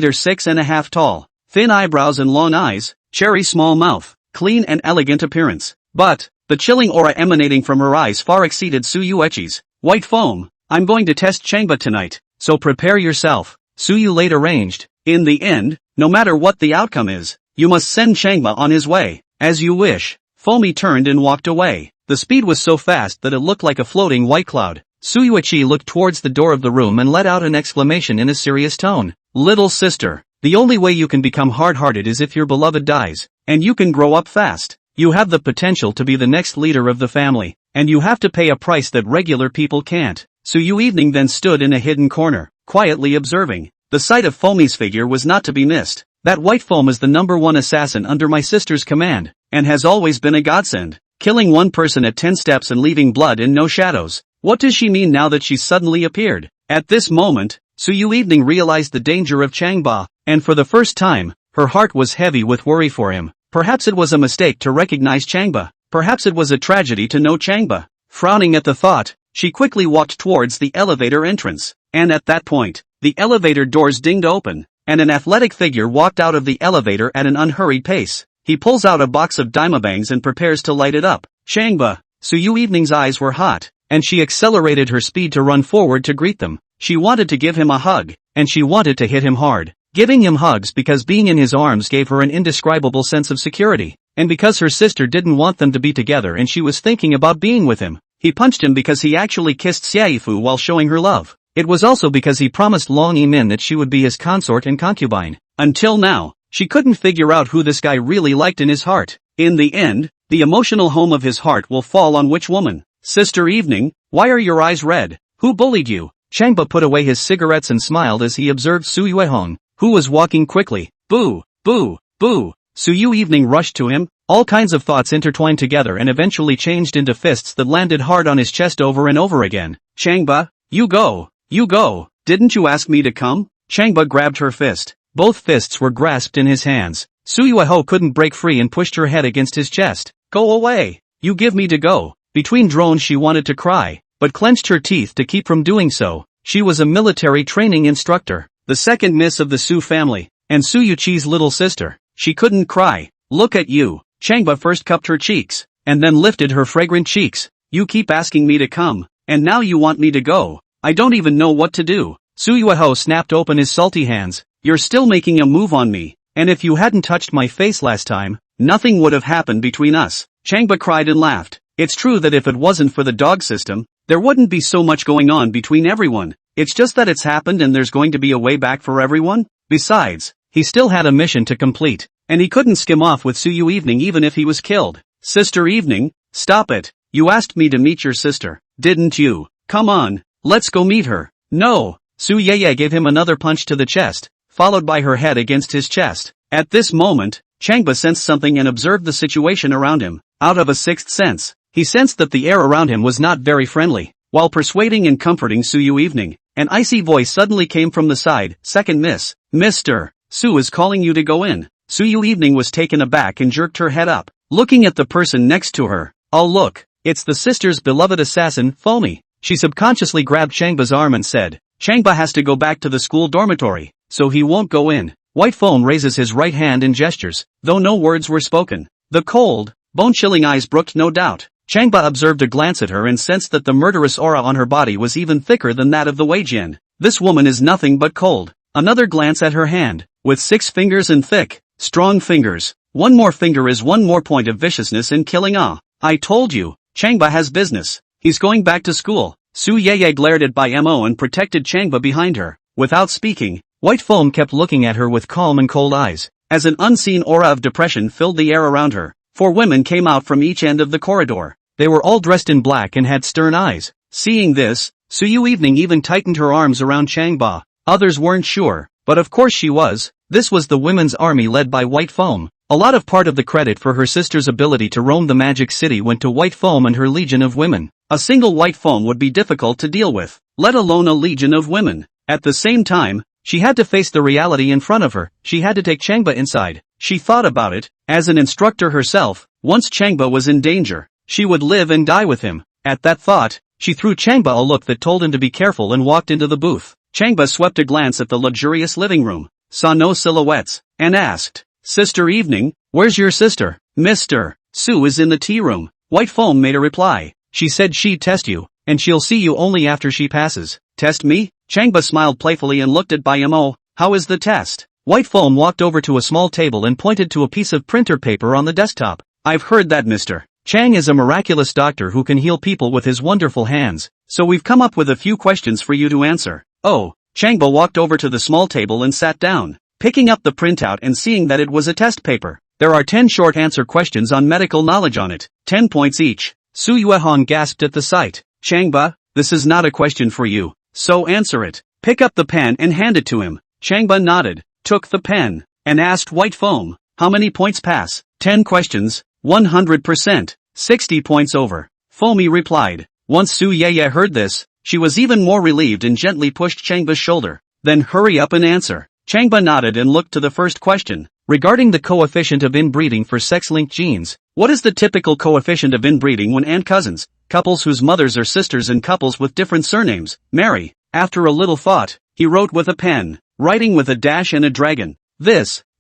meters tall, thin eyebrows and long eyes, cherry small mouth, clean and elegant appearance. But the chilling aura emanating from her eyes far exceeded Su Yui's. "White foam, I'm going to test Changba tonight, so prepare yourself." Su Yui arranged. "In the end, no matter what the outcome is, you must send Changba on his way." "As you wish." Foamy turned and walked away. The speed was so fast that it looked like a floating white cloud. Su Yui looked towards the door of the room and let out an exclamation in a serious tone. "Little sister, the only way you can become hard-hearted is if your beloved dies, and you can grow up fast. You have the potential to be the next leader of the family, and you have to pay a price that regular people can't." Su Yui then stood in a hidden corner, quietly observing. The sight of Foamy's figure was not to be missed. "That white foam is the #1 assassin under my sister's command, and has always been a godsend, killing one person at 10 steps and leaving blood and no shadows. What does she mean now that she's suddenly appeared?" At this moment, Su Yui realized the danger of Changba, and for the first time, her heart was heavy with worry for him. Perhaps it was a mistake to recognize Changba. Perhaps it was a tragedy to know Changba. Frowning at the thought, she quickly walked towards the elevator entrance. And at that point, the elevator doors dinged open, and an athletic figure walked out of the elevator at an unhurried pace. He pulls out a box of dimabangs and prepares to light it up. "Changba." Su Yui's eyes were hot, and she accelerated her speed to run forward to greet them. She wanted to give him a hug, and she wanted to hit him hard. Giving him hugs because being in his arms gave her an indescribable sense of security, and because her sister didn't want them to be together and she was thinking about being with him. He punched him because he actually kissed Xiaifu while showing her love. It was also because he promised Long Yimin that she would be his consort and concubine. Until now, she couldn't figure out who this guy really liked in his heart. In the end, the emotional home of his heart will fall on which woman? "Sister Evening, why are your eyes red? Who bullied you?" Changba put away his cigarettes and smiled as he observed Su Yui, who was walking quickly. "Boo, boo, boo." Su Yui rushed to him. All kinds of thoughts intertwined together and eventually changed into fists that landed hard on his chest over and over again. "Changba, you go. You go. Didn't you ask me to come?" Changba grabbed her fist. Both fists were grasped in his hands. Su Yui couldn't break free and pushed her head against his chest. "Go away. You give me to go." Between drones she wanted to cry, but clenched her teeth to keep from doing so. She was a military training instructor, the second miss of the Su family, and Su Yui's little sister. She couldn't cry. "Look at you." Changba first cupped her cheeks, and then lifted her fragrant cheeks. "You keep asking me to come, and now you want me to go. I don't even know what to do." Su Yui snapped open his salty hands. "You're still making a move on me, and if you hadn't touched my face last time, nothing would have happened between us." Changba cried and laughed. It's true that if it wasn't for the dog system, there wouldn't be so much going on between everyone. It's just that it's happened and there's going to be a way back for everyone. Besides, he still had a mission to complete, and he couldn't skim off with Su Yui even if he was killed. "Sister Evening, stop it. You asked me to meet your sister, didn't you? Come on, let's go meet her." "No." Su Yui gave him another punch to the chest, followed by her head against his chest. At this moment, Changba sensed something and observed the situation around him. Out of a sixth sense, he sensed that the air around him was not very friendly. While persuading and comforting Su Yui, an icy voice suddenly came from the side. "Second miss. Mr. Su is calling you to go in." Su Yui was taken aback and jerked her head up, looking at the person next to her. "Oh look, it's the sister's beloved assassin, Foamy." She subconsciously grabbed Changba's arm and said, Changba has to go back to the school dormitory, so he won't go in. White Foam raises his right hand in gestures, though no words were spoken. The cold, bone-chilling eyes brooked no doubt. Changba observed a glance at her and sensed that the murderous aura on her body was even thicker than that of the Weijin. This woman is nothing but cold. Another glance at her hand, with 6 fingers and thick, strong fingers. One more finger is one more point of viciousness in killing. I told you, Changba has business. He's going back to school. Su Yui glared at by Mo and protected Changba behind her. Without speaking, White Foam kept looking at her with calm and cold eyes, as an unseen aura of depression filled the air around her. 4 women came out from each end of the corridor. They were all dressed in black and had stern eyes. Seeing this, Su Yui even tightened her arms around Changba. Others weren't sure, but of course she was. This was the women's army led by White Foam. A lot of part of the credit for her sister's ability to roam the magic city went to White Foam and her legion of women. A single White Foam would be difficult to deal with, let alone a legion of women. At the same time, she had to face the reality in front of her. She had to take Changba inside. She thought about it. As an instructor herself, once Changba was in danger, she would live and die with him. At that thought, she threw Changba a look that told him to be careful and walked into the booth. Changba swept a glance at the luxurious living room, saw no silhouettes, and asked, "Sister Evening, where's your sister?" "Mr. Su is in the tea room." White Foam made a reply. "She said she'd test you, and she'll see you only after she passes." "Test me?" Changba smiled playfully and looked at Mo. "How is the test?" White Foam walked over to a small table and pointed to a piece of printer paper on the desktop. "I've heard that Mr. Chang is a miraculous doctor who can heal people with his wonderful hands, so we've come up with a few questions for you to answer." "Oh." Changba walked over to the small table and sat down, picking up the printout and seeing that it was a test paper. "There are 10 short answer questions on medical knowledge on it, 10 points each." Su Yui gasped at the sight. "Changba, this is not a question for you, so answer it. Pick up the pen and hand it to him." Changba nodded, took the pen, and asked White Foam, "How many points pass?" 10 questions, 100%, 60 points over. Foamy replied. Once Su Yui heard this, she was even more relieved and gently pushed Changba's shoulder. "Then hurry up and answer." Changba nodded and looked to the first question. Regarding the coefficient of inbreeding for sex-linked genes, what is the typical coefficient of inbreeding when aunt cousins, couples whose mothers are sisters and couples with different surnames, marry? After a little thought, he wrote with a pen, writing with a dash and a dragon.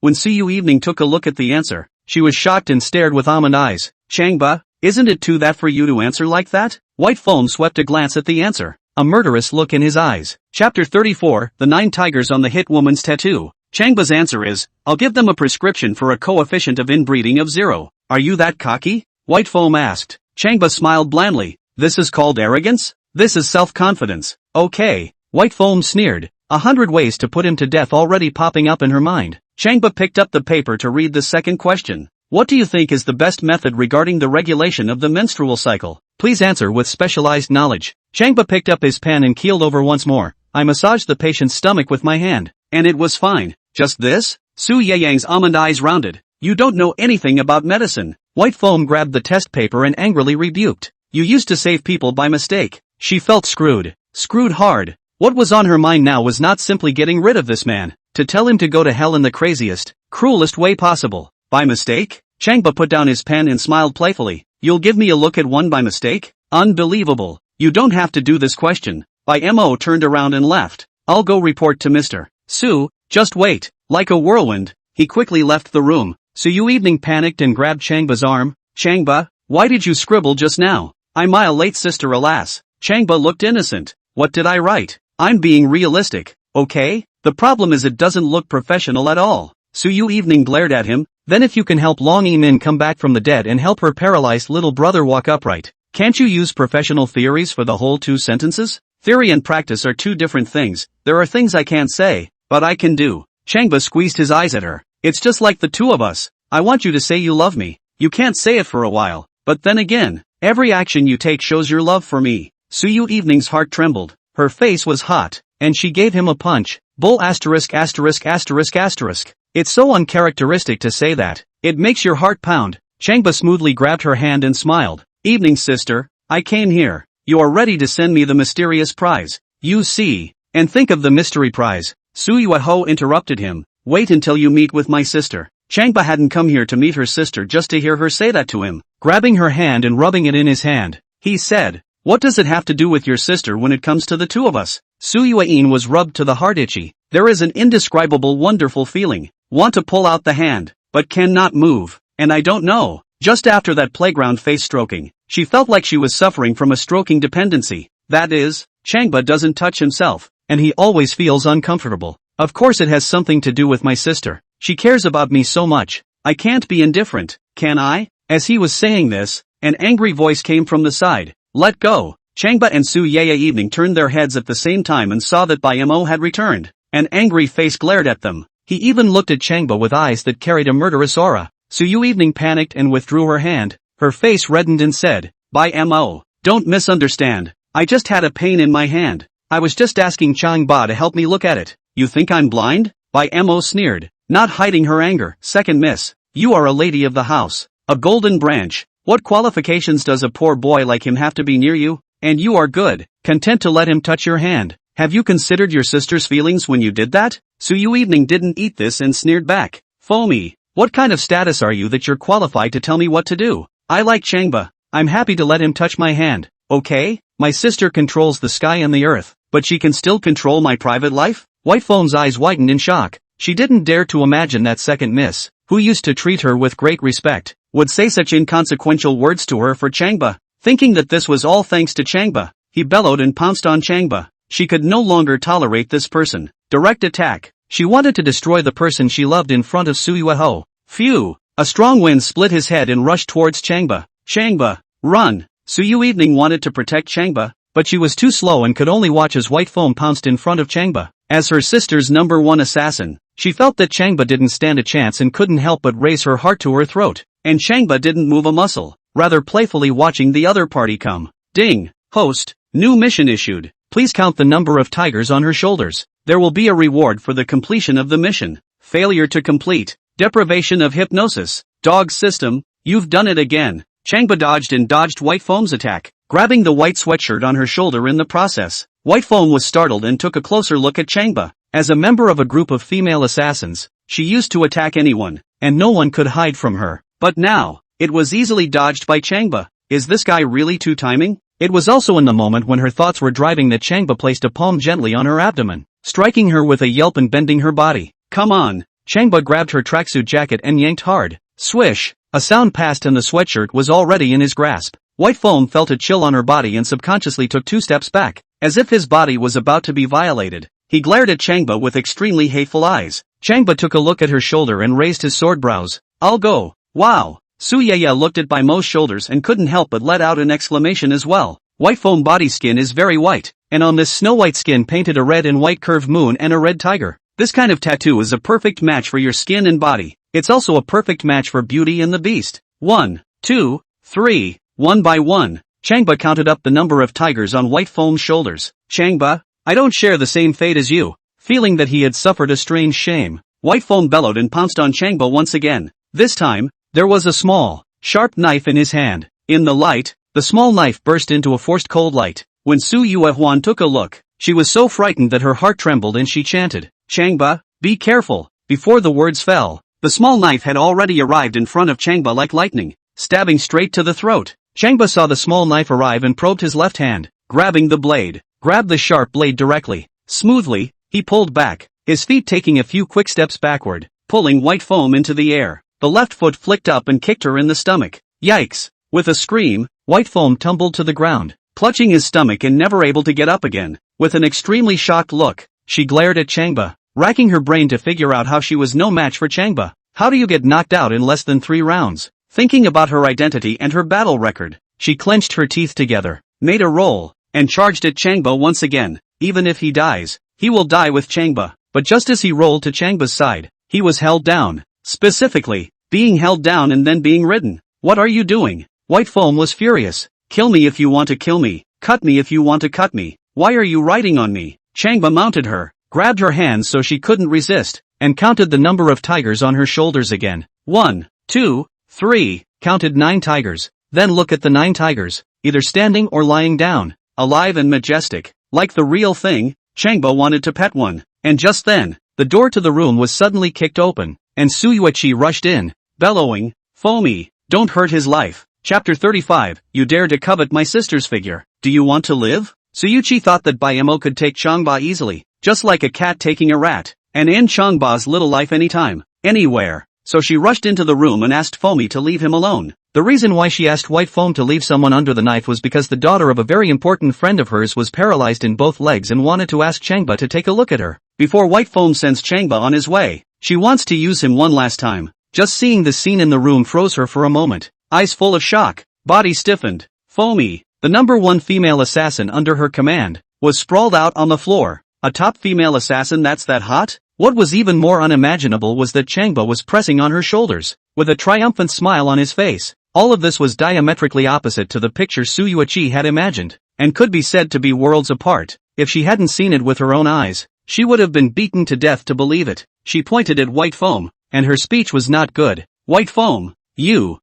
When Su Yui took a look at the answer, she was shocked and stared with almond eyes. "Changba, isn't it too that for you to answer like that?" White Foam swept a glance at the answer, a murderous look in his eyes. Chapter 34, The 9 Tigers on the Hit Woman's Tattoo. Changba's answer is, "I'll give them a prescription for a coefficient of inbreeding of 0. "Are you that cocky?" White Foam asked. Changba smiled blandly. "This is called arrogance? This is self-confidence." "Okay." White Foam sneered, 100 ways to put him to death already popping up in her mind. Changba picked up the paper to read the second question. "What do you think is the best method regarding the regulation of the menstrual cycle? Please answer with specialized knowledge." Changba picked up his pen and keeled over once more. "I massaged the patient's stomach with my hand, and it was fine." "Just this?" Su Yui's almond eyes rounded. "You don't know anything about medicine." White Foam grabbed the test paper and angrily rebuked. "You used to save people by mistake." She felt screwed. Screwed hard. What was on her mind now was not simply getting rid of this man, to tell him to go to hell in the craziest, cruelest way possible. By mistake? Changba put down his pen and smiled playfully. "You'll give me a look at one by mistake? Unbelievable. You don't have to do this question." Mo turned around and left. "I'll go report to Mr. Su, just wait." Like a whirlwind, he quickly left the room. Su Yui panicked and grabbed Changba's arm. "Changba, why did you scribble just now?" "I'm my late sister alas." Changba looked innocent. "What did I write?" "I'm being realistic, okay? The problem is it doesn't look professional at all." Su Yui glared at him. "Then if you can help Long Min come back from the dead and help her paralyzed little brother walk upright, can't you use professional theories for the whole 2 sentences? Theory and practice are 2 different things. There are things I can't say, but I can do." Changba squeezed his eyes at her. "It's just like the 2 of us. I want you to say you love me. You can't say it for a while, but then again, every action you take shows your love for me." Su Yui's heart trembled. Her face was hot, and she gave him a punch. Bull asterisk asterisk asterisk asterisk. It's so uncharacteristic to say that. It makes your heart pound. Changba smoothly grabbed her hand and smiled. "Evening sister, I came here. You are ready to send me the mysterious prize. You see, and think of the mystery prize." Su Yui interrupted him. "Wait until you meet with my sister." Changba hadn't come here to meet her sister just to hear her say that to him. Grabbing her hand and rubbing it in his hand, he said, What does it have to do with your sister when it comes to the two of us? Su Yui was rubbed to the heart itchy. There is an indescribable wonderful feeling. Want to pull out the hand, but cannot move. And I don't know. Just after that playground face stroking, she felt like she was suffering from a stroking dependency. That is, Changba doesn't touch himself, and he always feels uncomfortable. Of course it has something to do with my sister. She cares about me so much. I can't be indifferent, can I? As he was saying this, an angry voice came from the side. Let go. Changba and Su Yui turned their heads at the same time and saw that Mo had returned. An angry face glared at them. He even looked at Changba with eyes that carried a murderous aura. Su Yui panicked and withdrew her hand. Her face reddened and said, Mo, don't misunderstand. I just had a pain in my hand. I was just asking Changba to help me look at it. You think I'm blind? Mo sneered, not hiding her anger. Second miss. You are a lady of the house. A golden branch. What qualifications does a poor boy like him have to be near you? And you are good, content to let him touch your hand. Have you considered your sister's feelings when you did that? Su Yui didn't eat this and sneered back. Foamy, what kind of status are you that you're qualified to tell me what to do? I like Changba. I'm happy to let him touch my hand, okay? My sister controls the sky and the earth, but she can still control my private life? White Foam's eyes widened in shock. She didn't dare to imagine that second miss, who used to treat her with great respect, would say such inconsequential words to her for Changba. Thinking that this was all thanks to Changba, he bellowed and pounced on Changba. She could no longer tolerate this person. Direct attack. She wanted to destroy the person she loved in front of Su Yui. Phew! A strong wind split his head and rushed towards Changba. Changba, run! Su Yui wanted to protect Changba, but she was too slow and could only watch as White Foam pounced in front of Changba. As her sister's #1 assassin, she felt that Changba didn't stand a chance and couldn't help but raise her heart to her throat. And Changba didn't move a muscle, rather playfully watching the other party come. Ding! Host, new mission issued. Please count the number of tigers on her shoulders. There will be a reward for the completion of the mission. Failure to complete. Deprivation of hypnosis. Dog system, you've done it again. Changba dodged White Foam's attack, grabbing the white sweatshirt on her shoulder in the process. White Foam was startled and took a closer look at Changba. As a member of a group of female assassins, she used to attack anyone, and no one could hide from her. But now, it was easily dodged by Changba. Is this guy really too timing? It was also in the moment when her thoughts were driving that Changba placed a palm gently on her abdomen, striking her with a yelp and bending her body. Come on! Changba grabbed her tracksuit jacket and yanked hard. Swish! A sound passed and the sweatshirt was already in his grasp. White Foam felt a chill on her body and subconsciously took 2 steps back, as if his body was about to be violated. He glared at Changba with extremely hateful eyes. Changba took a look at her shoulder and raised his sword brows. I'll go. Wow! Su Yui looked at Mo's shoulders and couldn't help but let out an exclamation as well. White Foam body skin is very white, and on this snow-white skin painted a red and white curved moon and a red tiger. This kind of tattoo is a perfect match for your skin and body. It's also a perfect match for Beauty and the Beast. 1, 2, 3, 1 by 1. Changba counted up the number of tigers on White Foam's shoulders. Changba, I don't share the same fate as you. Feeling that he had suffered a strange shame, White Foam bellowed and pounced on Changba once again. This time, there was a small, sharp knife in his hand. In the light, the small knife burst into a forced cold light. When Su Yui took a look, she was so frightened that her heart trembled and she chanted, Changba, be careful. Before the words fell, the small knife had already arrived in front of Changba like lightning, stabbing straight to the throat. Changba saw the small knife arrive and probed his left hand, grabbing the blade, grabbed the sharp blade directly. Smoothly, he pulled back, his feet taking a few quick steps backward, pulling White Foam into the air. The left foot flicked up and kicked her in the stomach. Yikes! With a scream, White Foam tumbled to the ground, clutching his stomach and never able to get up again. With an extremely shocked look, she glared at Changba, racking her brain to figure out how she was no match for Changba. How do you get knocked out in less than 3 rounds? Thinking about her identity and her battle record, she clenched her teeth together, made a roll, and charged at Changba once again. Even if he dies, he will die with Changba. But just as he rolled to Changba's side, he was held down. Specifically, being held down and then being ridden. What are you doing? White Foam was furious. Kill me if you want to kill me. Cut me if you want to cut me. Why are you riding on me? Changba mounted her, grabbed her hands so she couldn't resist, and counted the number of tigers on her shoulders again. 1, 2, 3, counted 9 tigers. Then look at the 9 tigers, either standing or lying down, alive and majestic, like the real thing. Changba wanted to pet one, and just then, the door to the room was suddenly kicked open, and Su Yui rushed in, bellowing, Foamy, don't hurt his life. Chapter 35, You dare to covet my sister's figure. Do you want to live? Su Yui thought that Bayamo could take Changba easily, just like a cat taking a rat, and end Changba's little life anytime, anywhere. So she rushed into the room and asked Foamy to leave him alone. The reason why she asked White Foam to leave someone under the knife was because the daughter of a very important friend of hers was paralyzed in both legs and wanted to ask Changba to take a look at her. Before White Foam sends Changba on his way, she wants to use him one last time. Just seeing the scene in the room froze her for a moment. Eyes full of shock, body stiffened. Foamy, the number one female assassin under her command, was sprawled out on the floor. A top female assassin that's that hot? What was even more unimaginable was that Changba was pressing on her shoulders, with a triumphant smile on his face. All of this was diametrically opposite to the picture Su Yui had imagined, and could be said to be worlds apart. If she hadn't seen it with her own eyes, she would have been beaten to death to believe it. She pointed at White Foam, and her speech was not good. White Foam, you.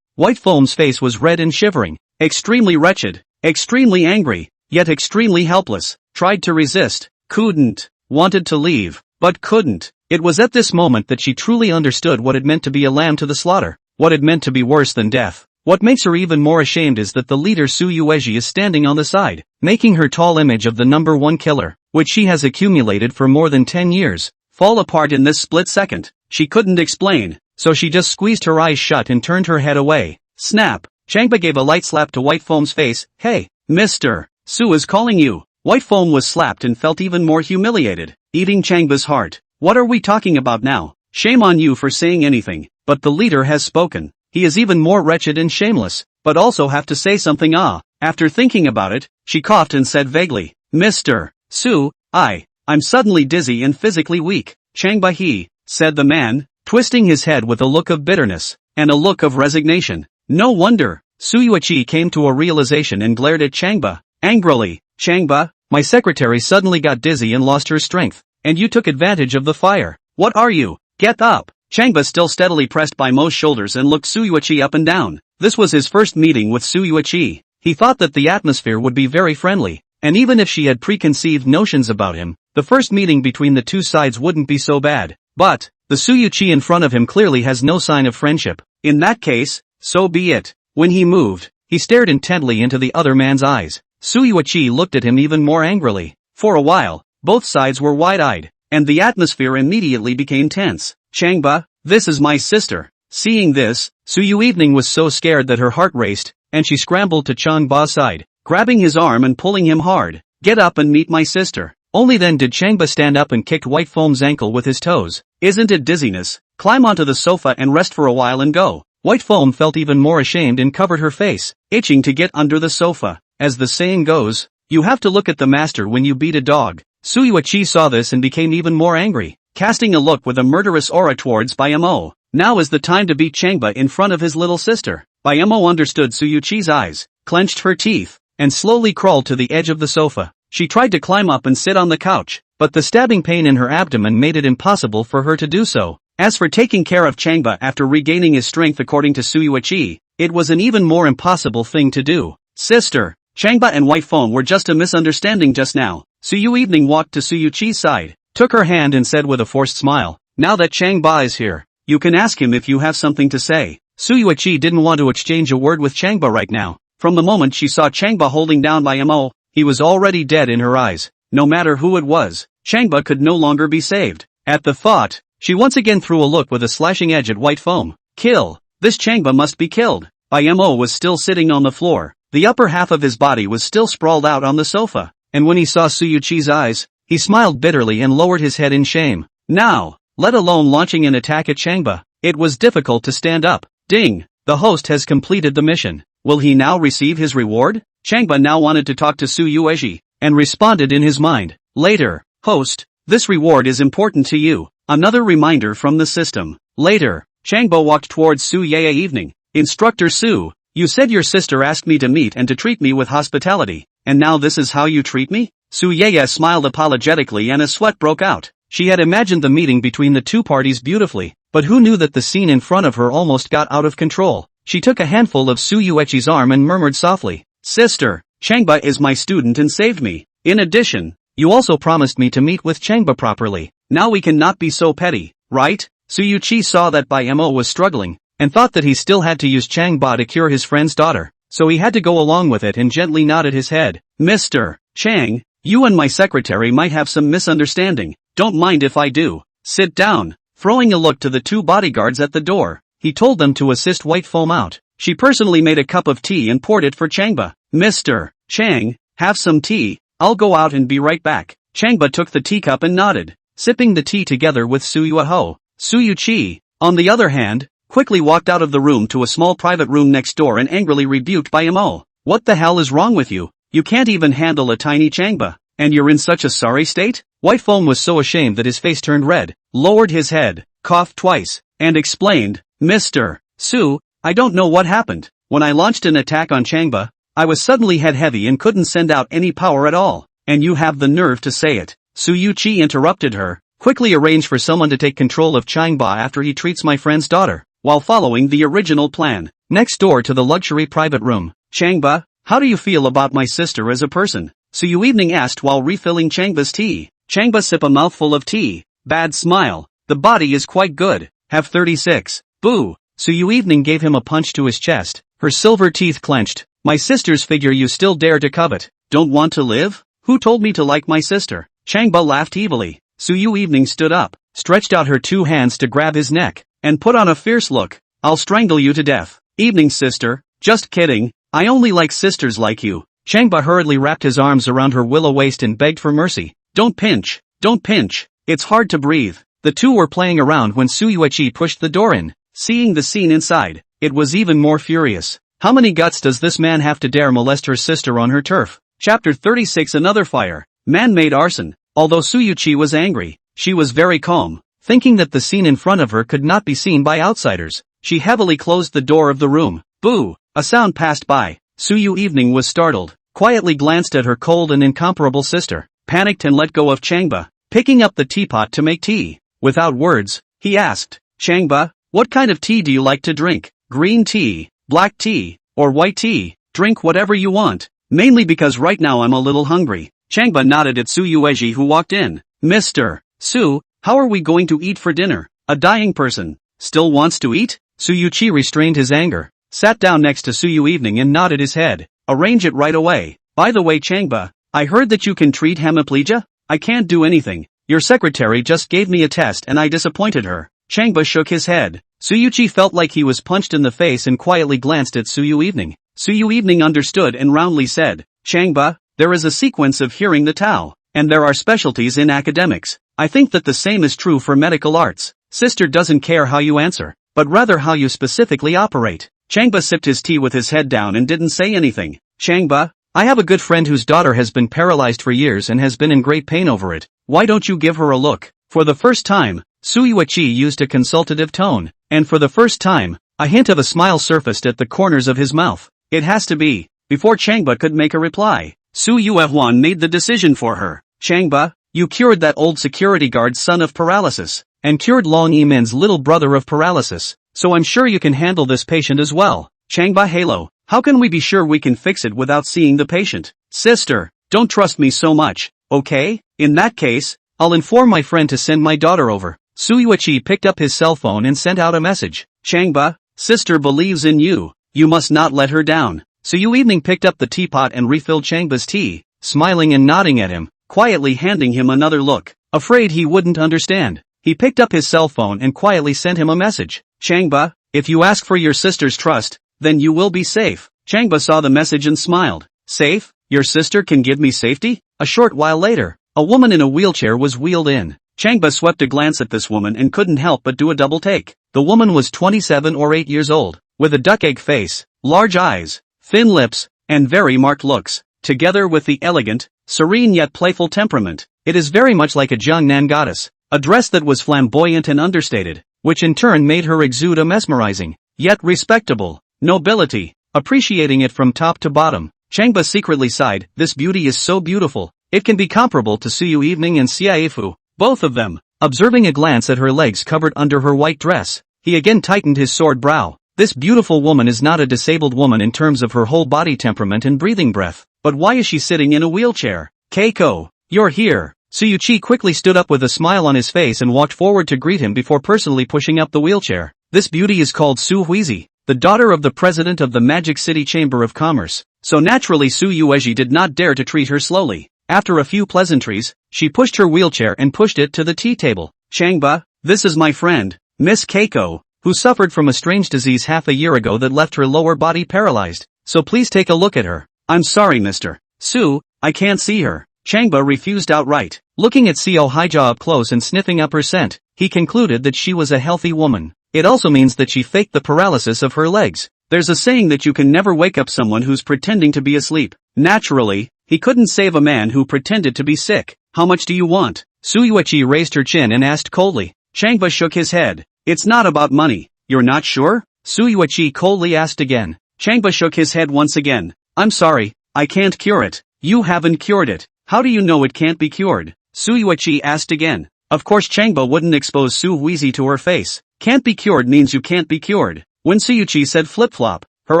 White Foam's face was red and shivering, extremely wretched, extremely angry, yet extremely helpless. Tried to resist, couldn't. Wanted to leave, but couldn't. It was at this moment that she truly understood what it meant to be a lamb to the slaughter, what it meant to be worse than death. What makes her even more ashamed is that the leader Su Yui is standing on the side, making her tall image of the number one killer, which she has accumulated for more than 10 years, fall apart in this split second. She couldn't explain, so she just squeezed her eyes shut and turned her head away. Snap! Changba gave a light slap to White Foam's face. Hey, mister, Su is calling you. White Foam was slapped and felt even more humiliated, eating Changba's heart. What are we talking about now? Shame on you for saying anything, but the leader has spoken. He is even more wretched and shameless, but also have to say something. After thinking about it, she coughed and said vaguely, Mr. Su, I'm suddenly dizzy and physically weak. Changba said the man, twisting his head with a look of bitterness, and a look of resignation. No wonder. Su Yui came to a realization and glared at Changba, angrily. Changba, my secretary suddenly got dizzy and lost her strength, and you took advantage of the fire. What are you? Get up! Changba still steadily pressed by Mo's shoulders and looked Su Yui up and down. This was his first meeting with Su Yui. He thought that the atmosphere would be very friendly, and even if she had preconceived notions about him, the first meeting between the two sides wouldn't be so bad. But, the Su Yui in front of him clearly has no sign of friendship. In that case, so be it. When he moved, he stared intently into the other man's eyes. Su Yui looked at him even more angrily. For a while, both sides were wide-eyed, and the atmosphere immediately became tense. Changba, this is my sister. Seeing this, Su Yui was so scared that her heart raced, and she scrambled to Changba's side, grabbing his arm and pulling him hard. Get up and meet my sister. Only then did Changba stand up and kicked White Foam's ankle with his toes. Isn't it dizziness? Climb onto the sofa and rest for a while and go. White Foam felt even more ashamed and covered her face, itching to get under the sofa. As the saying goes, you have to look at the master when you beat a dog. Su Yui saw this and became even more angry, casting a look with a murderous aura towards Bayamo. Now is the time to beat Changba in front of his little sister. Bayamo understood Su Yui's eyes, clenched her teeth, and slowly crawled to the edge of the sofa. She tried to climb up and sit on the couch, but the stabbing pain in her abdomen made it impossible for her to do so. As for taking care of Changba after regaining his strength according to Su Yui, it was an even more impossible thing to do. Sister, Changba and White Foam were just a misunderstanding just now. Su Yui walked to Su Yui's side, took her hand and said with a forced smile, now that Changba is here, you can ask him if you have something to say. Su Yui didn't want to exchange a word with Changba right now. From the moment she saw Changba holding down Bayamo, he was already dead in her eyes. No matter who it was, Changba could no longer be saved. At the thought, she once again threw a look with a slashing edge at White Foam. Kill! This Changba must be killed. Bayamo was still sitting on the floor. The upper half of his body was still sprawled out on the sofa, and when he saw Su Yui's eyes, he smiled bitterly and lowered his head in shame. Now, let alone launching an attack at Changba, it was difficult to stand up. Ding! The host has completed the mission. Will he now receive his reward? Changba now wanted to talk to Su Yui, and responded in his mind. Later, host, this reward is important to you. Another reminder from the system. Later, Changba walked towards Su Yui. Instructor Su, you said your sister asked me to meet and to treat me with hospitality, and now this is how you treat me? Su Yui smiled apologetically and a sweat broke out. She had imagined the meeting between the two parties beautifully, but who knew that the scene in front of her almost got out of control. She took a handful of Su Yui's arm and murmured softly, Sister, Changba is my student and saved me. In addition, you also promised me to meet with Changba properly. Now we cannot be so petty, right? Su Yui saw that Bayamo was struggling, and thought that he still had to use Changba to cure his friend's daughter, so he had to go along with it and gently nodded his head. Mr. Chang, you and my secretary might have some misunderstanding. Don't mind if I do. Sit down. Throwing a look to the two bodyguards at the door, he told them to assist White Foam out. She personally made a cup of tea and poured it for Changba. Mr. Chang, have some tea, I'll go out and be right back. Changba took the teacup and nodded, sipping the tea together with Su Yui. Su Yui, on the other hand, quickly walked out of the room to a small private room next door and angrily rebuked by Mo. What the hell is wrong with you? You can't even handle a tiny Changba, and you're in such a sorry state? White Foam was so ashamed that his face turned red, lowered his head, coughed twice, and explained, Mr. Su, I don't know what happened. When I launched an attack on Changba, I was suddenly head heavy and couldn't send out any power at all, and you have the nerve to say it. Su Yui interrupted her, quickly arrange for someone to take control of Changba after he treats my friend's daughter, while following the original plan. Next door to the luxury private room, Changba, how do you feel about my sister as a person? Su Yui asked while refilling Changba's tea. Changba sip a mouthful of tea. Bad smile. The body is quite good. Have 36. Boo. Su Yui gave him a punch to his chest, her silver teeth clenched. My sister's figure you still dare to covet. Don't want to live? Who told me to like my sister? Changba laughed evilly. Su Yui stood up, stretched out her two hands to grab his neck, and put on a fierce look. I'll strangle you to death. Evening sister. Just kidding. I only like sisters like you. Changba hurriedly wrapped his arms around her willow waist and begged for mercy. Don't pinch. Don't pinch. It's hard to breathe. The two were playing around when Su Yui pushed the door in. Seeing the scene inside, it was even more furious. How many guts does this man have to dare molest her sister on her turf? Chapter 36 Another fire. Man-made arson. Although Su Yui was angry, she was very calm, thinking that the scene in front of her could not be seen by outsiders. She heavily closed the door of the room. Boo! A sound passed by. Su Yui was startled, quietly glanced at her cold and incomparable sister, panicked and let go of Changba, picking up the teapot to make tea. Without words, he asked, Changba, what kind of tea do you like to drink? Green tea, black tea, or white tea? Drink whatever you want, mainly because right now I'm a little hungry. Changba nodded at Su Yui who walked in. Mr. Su, how are we going to eat for dinner? A dying person still wants to eat? Su Yui restrained his anger, sat down next to Su Yui and nodded his head. Arrange it right away. By the way Changba, I heard that you can treat hemiplegia? I can't do anything. Your secretary just gave me a test and I disappointed her. Changba shook his head. Su Yui felt like he was punched in the face and quietly glanced at Su Yui. Su Yui understood and roundly said, Changba, there is a sequence of hearing the Tao, and there are specialties in academics. I think that the same is true for medical arts. Sister doesn't care how you answer, but rather how you specifically operate. Changba sipped his tea with his head down and didn't say anything. Changba, I have a good friend whose daughter has been paralyzed for years and has been in great pain over it. Why don't you give her a look? For the first time, Su Yui used a consultative tone, and for the first time, a hint of a smile surfaced at the corners of his mouth. It has to be. Before Changba could make a reply, Su Yui made the decision for her. Changba, you cured that old security guard's son of paralysis, and cured Long Yimin's little brother of paralysis, so I'm sure you can handle this patient as well. Changba Halo, how can we be sure we can fix it without seeing the patient? Sister, don't trust me so much, okay? In that case, I'll inform my friend to send my daughter over. Su Yui picked up his cell phone and sent out a message. Changba, sister believes in you. You must not let her down. Su Yui picked up the teapot and refilled Changba's tea, smiling and nodding at him, quietly handing him another look. Afraid he wouldn't understand, he picked up his cell phone and quietly sent him a message. Changba, if you ask for your sister's trust, then you will be safe. Changba saw the message and smiled. Safe? Your sister can give me safety? A short while later, a woman in a wheelchair was wheeled in. Changba swept a glance at this woman and couldn't help but do a double take. The woman was 27 or 8 years old, with a duck-egg face, large eyes, thin lips, and very marked looks, together with the elegant, serene yet playful temperament. It is very much like a Jiangnan goddess, a dress that was flamboyant and understated, which in turn made her exude a mesmerizing, yet respectable, nobility. Appreciating it from top to bottom, Changba secretly sighed, this beauty is so beautiful, it can be comparable to Su Yui and Xiaofu, both of them. Observing a glance at her legs covered under her white dress, he again tightened his sword brow. This beautiful woman is not a disabled woman in terms of her whole body temperament and breathing breath, but why is she sitting in a wheelchair? Keiko, you're here. Su Yui quickly stood up with a smile on his face and walked forward to greet him before personally pushing up the wheelchair. This beauty is called Su Yui, the daughter of the president of the Magic City Chamber of Commerce. So naturally Su Yui did not dare to treat her slowly. After a few pleasantries, she pushed her wheelchair and pushed it to the tea table. Changba, this is my friend, Miss Keiko, who suffered from a strange disease half a year ago that left her lower body paralyzed. So please take a look at her. I'm sorry Mr. Su, I can't see her. Changba refused outright. Looking at Su Yui up close and sniffing up her scent, he concluded that she was a healthy woman. It also means that she faked the paralysis of her legs. There's a saying that you can never wake up someone who's pretending to be asleep. Naturally, he couldn't save a man who pretended to be sick. How much do you want? Su Yui raised her chin and asked coldly. Changba shook his head. It's not about money. You're not sure? Su Yui coldly asked again. Changba shook his head once again. I'm sorry, I can't cure it. You haven't cured it. How do you know it can't be cured? Su Yui asked again. Of course Changba wouldn't expose Su Yui to her face. Can't be cured means you can't be cured. When Su Yui said flip-flop, her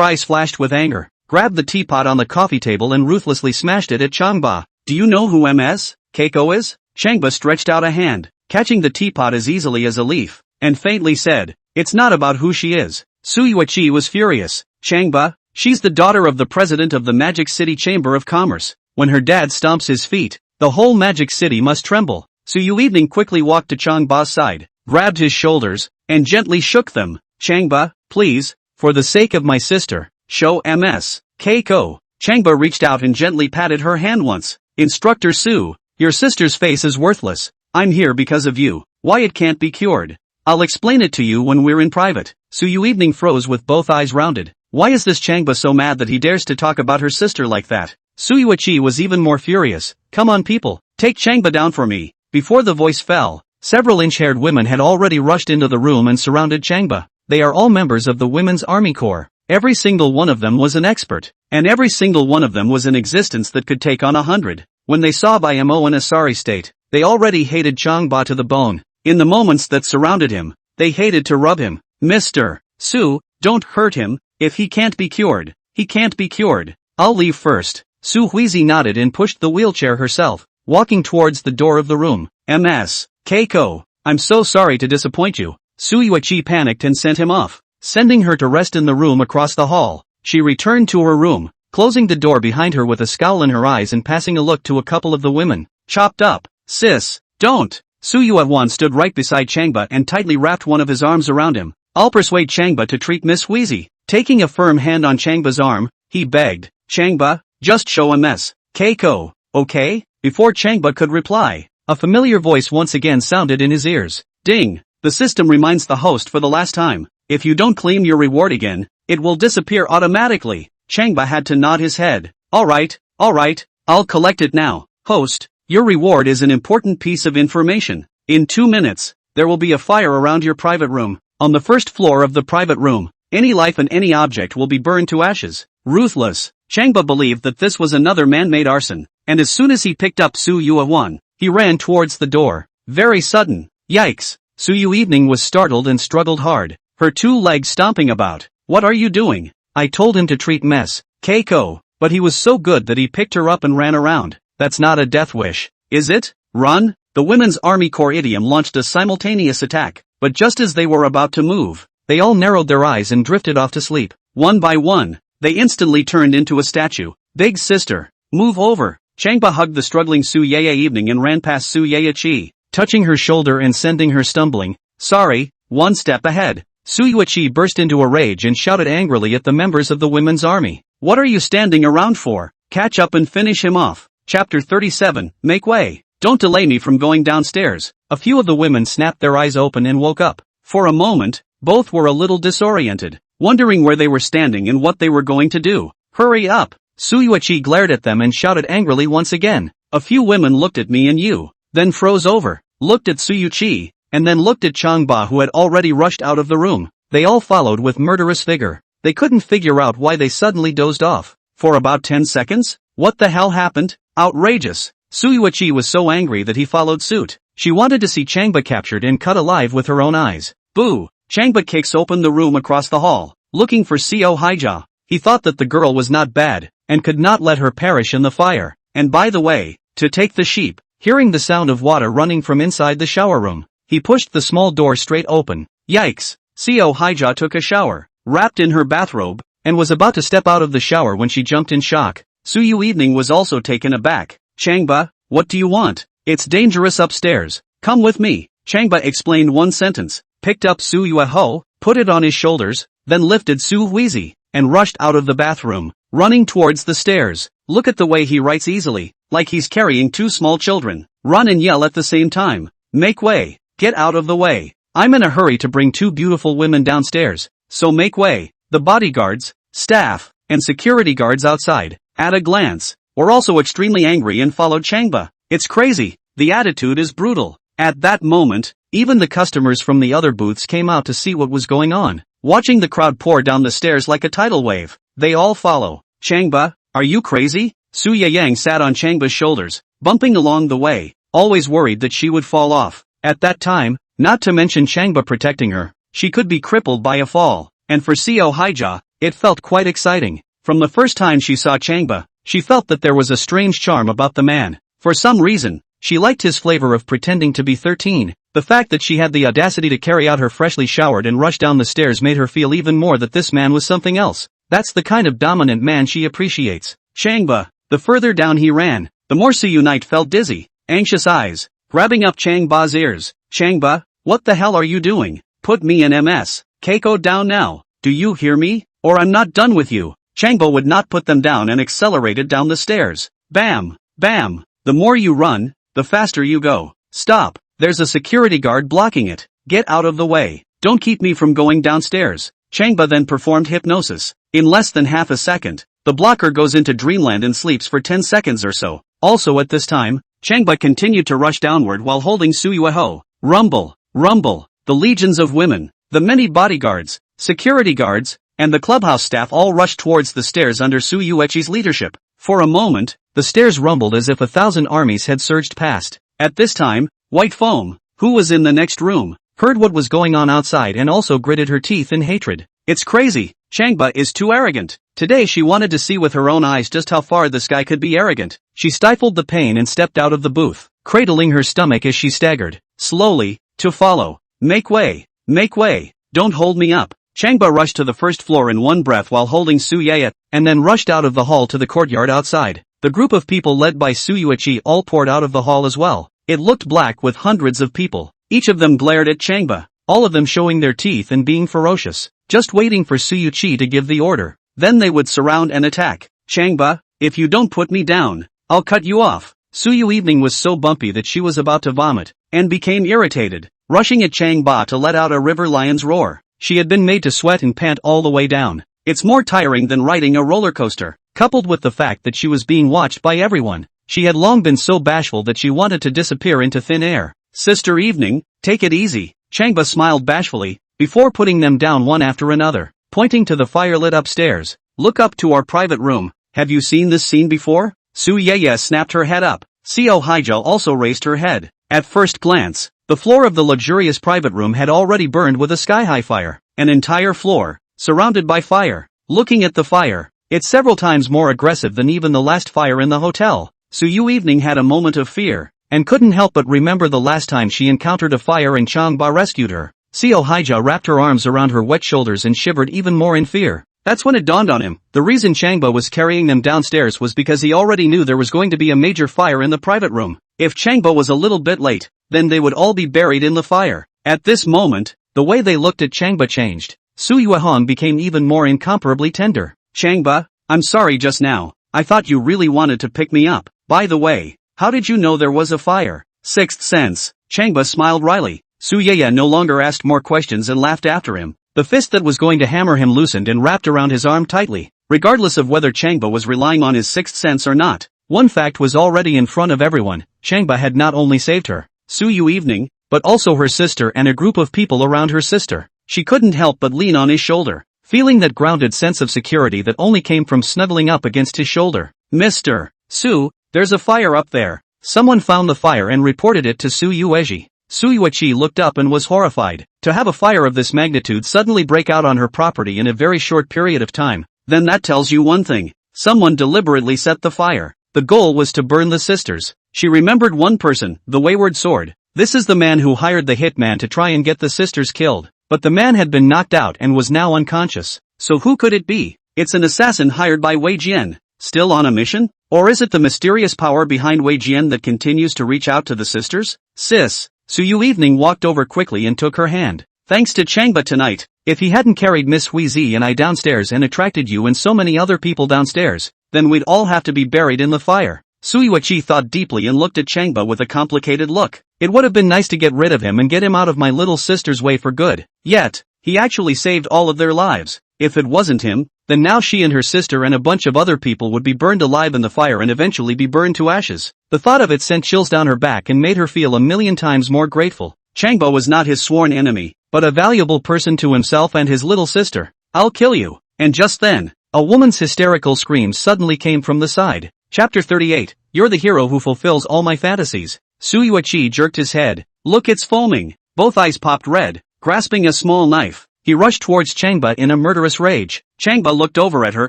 eyes flashed with anger, grabbed the teapot on the coffee table and ruthlessly smashed it at Changba. Do you know who Ms. Keiko is? Changba stretched out a hand, catching the teapot as easily as a leaf, and faintly said, it's not about who she is. Su Yui was furious. Changba, she's the daughter of the president of the Magic City Chamber of Commerce. When her dad stomps his feet, the whole Magic City must tremble. Su Yui quickly walked to Changba's side, grabbed his shoulders, and gently shook them. Changba, please, for the sake of my sister, show Ms. Keiko. Changba reached out and gently patted her hand once. Instructor Su, your sister's face is worthless. I'm here because of you. Why it can't be cured? I'll explain it to you when we're in private. Su Yui froze with both eyes rounded. Why is this Changba so mad that he dares to talk about her sister like that? Su Yui was even more furious. Come on people, take Changba down for me. Before the voice fell, several inch-haired women had already rushed into the room and surrounded Changba. They are all members of the Women's Army Corps. Every single one of them was an expert, and every single one of them was an existence that could take on 100. When they saw Mo in a sorry state, they already hated Changba to the bone. In the moments that surrounded him, they hated to rub him. Mr. Su, don't hurt him. If he can't be cured, he can't be cured. I'll leave first. Su Yui nodded and pushed the wheelchair herself, walking towards the door of the room. Ms. Keiko, I'm so sorry to disappoint you. Su Yui panicked and sent him off, sending her to rest in the room across the hall. She returned to her room, closing the door behind her with a scowl in her eyes and passing a look to a couple of the women. Chopped up. Sis, don't. Su Yui stood right beside Changba and tightly wrapped one of his arms around him. I'll persuade Changba to treat Miss Yui. Taking a firm hand on Changba's arm, he begged. Changba, just show Ms. Keiko, okay? Before Changba could reply, a familiar voice once again sounded in his ears. Ding! The system reminds the host for the last time. If you don't claim your reward again, it will disappear automatically. Changba had to nod his head. Alright, I'll collect it now. Host, your reward is an important piece of information. In 2 minutes, there will be a fire around your private room. On the first floor of the private room, any life and any object will be burned to ashes. Ruthless. Changba believed that this was another man-made arson, and as soon as he picked up Su Yui, he ran towards the door. Very sudden. Yikes. Su Yui was startled and struggled hard, her 2 legs stomping about. What are you doing? I told him to treat Ms. Keiko, but he was so good that he picked her up and ran around. That's not a death wish, is it? Run! The Women's Army Corps idiom launched a simultaneous attack, but just as they were about to move, they all narrowed their eyes and drifted off to sleep. One by one, they instantly turned into a statue. Big sister, move over. Changba hugged the struggling Su Yui and ran past Su Yui, touching her shoulder and sending her stumbling. Sorry, 1 step ahead. Su Yui burst into a rage and shouted angrily at the members of the Women's Army. What are you standing around for? Catch up and finish him off. Chapter 37, Make way. Don't delay me from going downstairs. A few of the women snapped their eyes open and woke up. For a moment, both were a little disoriented, wondering where they were standing and what they were going to do. Hurry up! Su Yui glared at them and shouted angrily once again. A few women looked at me and you, then froze over, looked at Su Yui, and then looked at Changba who had already rushed out of the room. They all followed with murderous vigor. They couldn't figure out why they suddenly dozed off. For about 10 seconds? What the hell happened? Outrageous! Su Yui was so angry that he followed suit. She wanted to see Changba captured and cut alive with her own eyes. Boo! Changba kicks open the room across the hall, looking for Su Yui. He thought that the girl was not bad, and could not let her perish in the fire. And by the way, to take the sheep. Hearing the sound of water running from inside the shower room, he pushed the small door straight open. Yikes! Su Yui took a shower, wrapped in her bathrobe, and was about to step out of the shower when she jumped in shock. Su Yui was also taken aback. Changba, what do you want? It's dangerous upstairs. Come with me. Changba explained one sentence, picked up Su Yui, put it on his shoulders, then lifted Su Yui, and rushed out of the bathroom, running towards the stairs. Look at the way he writes easily, like he's carrying two small children. Run and yell at the same time. Make way. Get out of the way. I'm in a hurry to bring two beautiful women downstairs, so make way. The bodyguards, staff, and security guards outside, at a glance, were also extremely angry and followed Changba. It's crazy. The attitude is brutal. At that moment, even the customers from the other booths came out to see what was going on. Watching the crowd pour down the stairs like a tidal wave, they all follow. Changba, are you crazy? Su Yang sat on Changba's shoulders, bumping along the way, always worried that she would fall off. At that time, not to mention Changba protecting her, she could be crippled by a fall. And for Su Yui, it felt quite exciting. From the first time she saw Changba, she felt that there was a strange charm about the man. For some reason, she liked his flavor of pretending to be 13. The fact that she had the audacity to carry out her freshly showered and rush down the stairs made her feel even more that this man was something else. That's the kind of dominant man she appreciates. Changba, the further down he ran, the more Su Yui felt dizzy, anxious eyes, grabbing up Changba's ears. Changba, what the hell are you doing? Put me in MS. Keiko down now. Do you hear me? Or I'm not done with you. Changba would not put them down and accelerated down the stairs. Bam! Bam! The more you run, the faster you go. Stop! There's a security guard blocking it. Get out of the way. Don't keep me from going downstairs. Changba then performed hypnosis. In less than half a second, the blocker goes into dreamland and sleeps for 10 seconds or so. Also at this time, Changba continued to rush downward while holding Su Yui. Rumble! Rumble! The legions of women, the many bodyguards, security guards, and the clubhouse staff all rushed towards the stairs under Su Yui's leadership. For a moment, the stairs rumbled as if 1,000 armies had surged past. At this time, White Foam, who was in the next room, heard what was going on outside and also gritted her teeth in hatred. It's crazy. Changba is too arrogant. Today she wanted to see with her own eyes just how far this guy could be arrogant. She stifled the pain and stepped out of the booth, cradling her stomach as she staggered. Slowly, to follow. Make way. Make way. Don't hold me up. Changba rushed to the first floor in one breath while holding Su Yui, and then rushed out of the hall to the courtyard outside. The group of people led by Su Yui all poured out of the hall as well. It looked black with hundreds of people. Each of them glared at Changba, all of them showing their teeth and being ferocious, just waiting for Su Yui to give the order. Then they would surround and attack. Changba, if you don't put me down, I'll cut you off. Su Yui was so bumpy that she was about to vomit, and became irritated, rushing at Changba to let out a river lion's roar. She had been made to sweat and pant all the way down. It's more tiring than riding a roller coaster. Coupled with the fact that she was being watched by everyone, she had long been so bashful that she wanted to disappear into thin air. Sister Evening, take it easy. Changba smiled bashfully, before putting them down one after another, pointing to the fire-lit upstairs. Look up to our private room. Have you seen this scene before? Su Yui snapped her head up. Su Yui also raised her head. At first glance, the floor of the luxurious private room had already burned with a sky-high fire. An entire floor, surrounded by fire. Looking at the fire, it's several times more aggressive than even the last fire in the hotel. Su Yui had a moment of fear, and couldn't help but remember the last time she encountered a fire and Changba rescued her. Su Yui wrapped her arms around her wet shoulders and shivered even more in fear. That's when it dawned on him. The reason Changba was carrying them downstairs was because he already knew there was going to be a major fire in the private room. If Changba was a little bit late, then they would all be buried in the fire. At this moment, the way they looked at Changba changed. Su Yui became even more incomparably tender. Changba, I'm sorry just now. I thought you really wanted to pick me up. By the way, how did you know there was a fire? Sixth sense. Changba smiled wryly. Su Yui no longer asked more questions and laughed after him. The fist that was going to hammer him loosened and wrapped around his arm tightly. Regardless of whether Changba was relying on his sixth sense or not, one fact was already in front of everyone. Changba had not only saved her, Su Yui, but also her sister and a group of people around her sister. She couldn't help but lean on his shoulder, feeling that grounded sense of security that only came from snuggling up against his shoulder. Mr. Su, there's a fire up there. Someone found the fire and reported it to Su Yui. Su Yui looked up and was horrified. To have a fire of this magnitude suddenly break out on her property in a very short period of time, then that tells you one thing. Someone deliberately set the fire. The goal was to burn the sisters. She remembered one person, the Wayward Sword. This is the man who hired the hitman to try and get the sisters killed. but the man had been knocked out and was now unconscious. So who could it be? It's an assassin hired by Wei Jian, still on a mission? Or is it the mysterious power behind Wei Jian that continues to reach out to the sisters? Sis, Su Yui walked over quickly and took her hand. Thanks to Changba tonight. If he hadn't carried Miss Huizi and I downstairs and attracted you and so many other people downstairs, then we'd all have to be buried in the fire. Su Yui thought deeply and looked at Changba with a complicated look. It would have been nice to get rid of him and get him out of my little sister's way for good. Yet, he actually saved all of their lives. If it wasn't him, then now she and her sister and a bunch of other people would be burned alive in the fire and eventually be burned to ashes. The thought of it sent chills down her back and made her feel a million times more grateful. Changba was not his sworn enemy, but a valuable person to himself and his little sister. I'll kill you. And just then, a woman's hysterical scream suddenly came from the side. Chapter 38, You're the hero who fulfills all my fantasies. Su Yui jerked his head. Look, it's foaming. Both eyes popped red. Grasping a small knife, he rushed towards Changba in a murderous rage. Changba looked over at her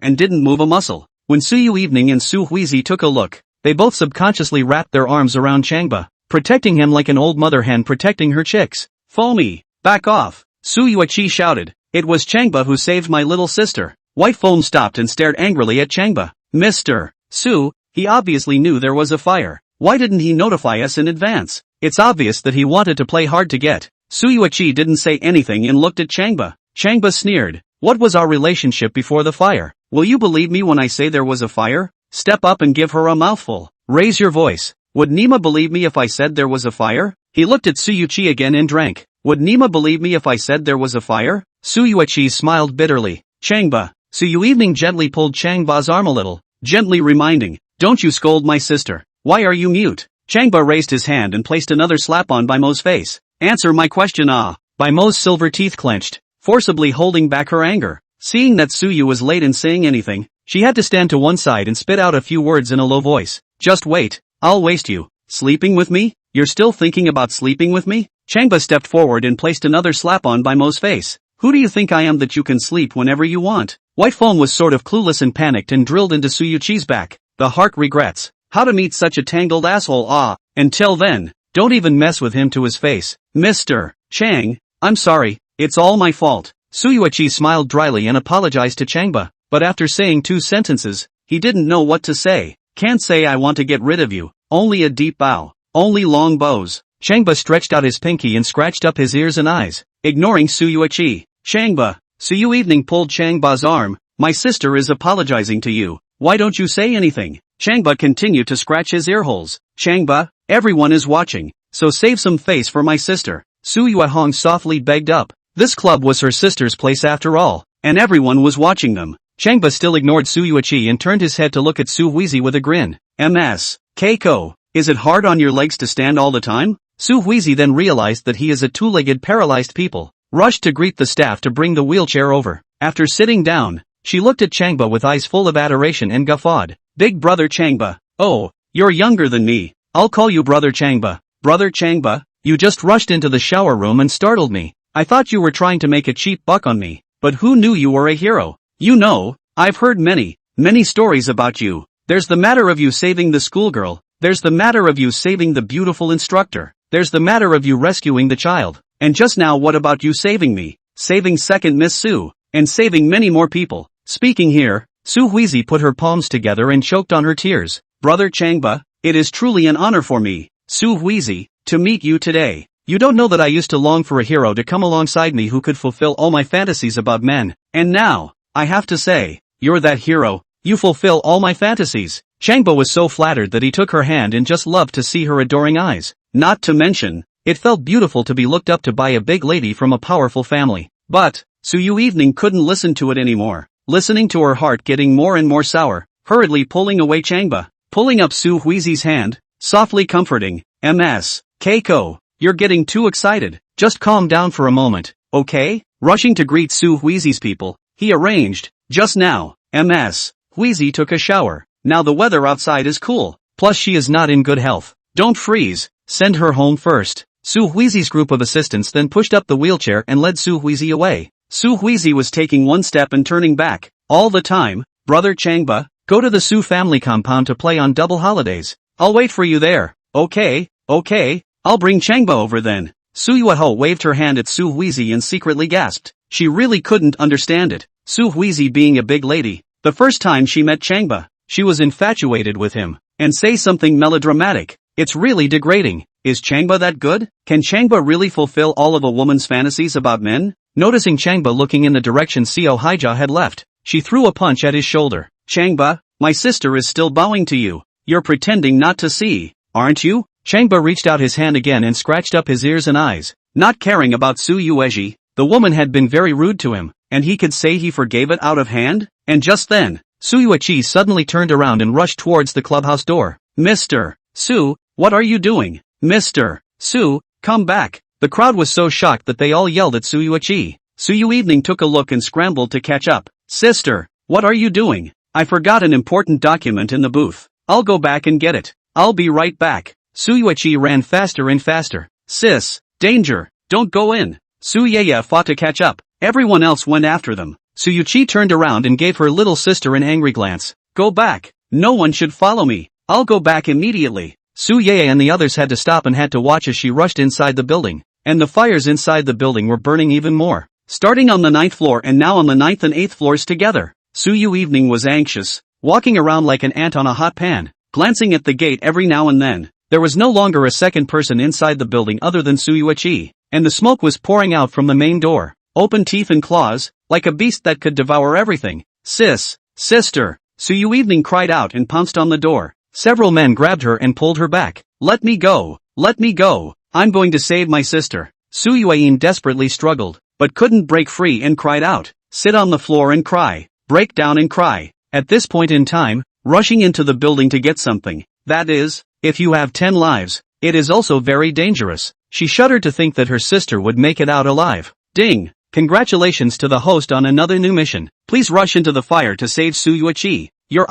and didn't move a muscle. When Su Yui and Su Huizi took a look, they both subconsciously wrapped their arms around Changba, protecting him like an old mother hen protecting her chicks. Foamy, back off, Su Yui shouted. It was Changba who saved my little sister. White Foam stopped and stared angrily at Changba. Mr. Su, he obviously knew there was a fire. Why didn't he notify us in advance? It's obvious that he wanted to play hard to get. Su Yui didn't say anything and looked at Changba. Changba sneered. What was our relationship before the fire? Will you believe me when I say there was a fire? Step up and give her a mouthful. Raise your voice. Would Nima believe me if I said there was a fire? He looked at Su Yui again and drank. Would Nima believe me if I said there was a fire? Su Yui smiled bitterly. Changba. Su Yui gently pulled Changba's arm a little, gently reminding, don't you scold my sister. Why are you mute? Changba raised his hand and placed another slap on Bai Mo's face. Answer my question. Bai Mo's silver teeth clenched, forcibly holding back her anger. Seeing that Su Yui was late in saying anything, she had to stand to one side and spit out a few words in a low voice. Just wait, I'll waste you. Sleeping with me? You're still thinking about sleeping with me? Changba stepped forward and placed another slap on Bai Mo's face. Who do you think I am that you can sleep whenever you want? White Foam was sort of clueless and panicked and drilled into Su Yui's back. The heart regrets how to meet such a tangled asshole. Until then, don't even mess with him to his face. Mr. Chang, I'm sorry, it's all my fault. Su Yui smiled dryly and apologized to Changba, but after saying 2 sentences, he didn't know what to say. Can't say I want to get rid of you, only a deep bow, only long bows. Changba stretched out his pinky and scratched up his ears and eyes, ignoring Su Yui. Changba. Su Yui pulled Changba's arm. My sister is apologizing to you. Why don't you say anything? Changba continued to scratch his ear holes. Changba, everyone is watching, so save some face for my sister. Su Yui softly begged up. This club was her sister's place after all, and everyone was watching them. Changba still ignored Su Yui and turned his head to look at Su Huizi with a grin. Ms. Keiko, is it hard on your legs to stand all the time? Su Huizi then realized that he is a 2-legged paralyzed people, rushed to greet the staff to bring the wheelchair over. After sitting down, she looked at Changba with eyes full of adoration and guffawed. Big brother Changba. Oh, you're younger than me. I'll call you brother Changba. Brother Changba, you just rushed into the shower room and startled me. I thought you were trying to make a cheap buck on me, but who knew you were a hero? You know, I've heard many stories about you. There's the matter of you saving the schoolgirl. There's the matter of you saving the beautiful instructor. There's the matter of you rescuing the child. And just now, what about you saving me? Saving second Miss Su, and saving many more people. Speaking here, Su Huizi put her palms together and choked on her tears. Brother Changba, it is truly an honor for me, Su Huizi, to meet you today. You don't know that I used to long for a hero to come alongside me who could fulfill all my fantasies about men. And now, I have to say, you're that hero. You fulfill all my fantasies. Changba was so flattered that he took her hand and just loved to see her adoring eyes. Not to mention, it felt beautiful to be looked up to by a big lady from a powerful family. But, Su Yui couldn't listen to it anymore. Listening to her heart getting more and more sour, hurriedly pulling away Changba, pulling up Su Huizi's hand, softly comforting. Ms. Keiko, you're getting too excited. Just calm down for a moment, okay? Rushing to greet Su Huizi's people, he arranged. Just now, Ms. Huizi took a shower. Now the weather outside is cool. Plus she is not in good health. Don't freeze. Send her home first. Su Huizi's group of assistants then pushed up the wheelchair and led Su Huizi away. Su Huizi was taking one step and turning back. All the time, brother Changba, go to the Su family compound to play on double holidays. I'll wait for you there. Okay, I'll bring Changba over then. Su Yui waved her hand at Su Yui and secretly gasped. She really couldn't understand it. Su Yui being a big lady, the first time she met Changba, she was infatuated with him, and say something melodramatic. It's really degrading. Is Changba that good? Can Changba really fulfill all of a woman's fantasies about men? Noticing Changba looking in the direction Seo Haija had left, she threw a punch at his shoulder. Changba, my sister is still bowing to you. You're pretending not to see, aren't you? Changba reached out his hand again and scratched up his ears and eyes. Not caring about Su Yui, the woman had been very rude to him, and he could say he forgave it out of hand? And just then, Su Yui suddenly turned around and rushed towards the clubhouse door. Mr. Su, what are you doing? Mr. Su, come back. The crowd was so shocked that they all yelled at Su Yui. Su Yui took a look and scrambled to catch up. Sister, what are you doing? I forgot an important document in the booth. I'll go back and get it. I'll be right back. Su Yui ran faster and faster. Sis, danger, don't go in. Su Yui fought to catch up. Everyone else went after them. Su Yui turned around and gave her little sister an angry glance. Go back. No one should follow me. I'll go back immediately. Su Yui and the others had to stop and had to watch as she rushed inside the building. And the fires inside the building were burning even more. Starting on the 9th floor and now on the 9th and 8th floors together. Su Yui was anxious, walking around like an ant on a hot pan, glancing at the gate every now and then. There was no longer a second person inside the building other than Su Yui, and the smoke was pouring out from the main door. Open teeth and claws, like a beast that could devour everything. Sister, Su Yui cried out and pounced on the door. Several men grabbed her and pulled her back. Let me go, I'm going to save my sister. Su Yui desperately struggled, but couldn't break free and cried out. Sit on the floor and cry, break down and cry. At this point in time, rushing into the building to get something, that is, if you have 10 lives, it is also very dangerous. She shuddered to think that her sister would make it out alive. Ding! Congratulations to the host on another new mission. Please rush into the fire to save Su Yui. You're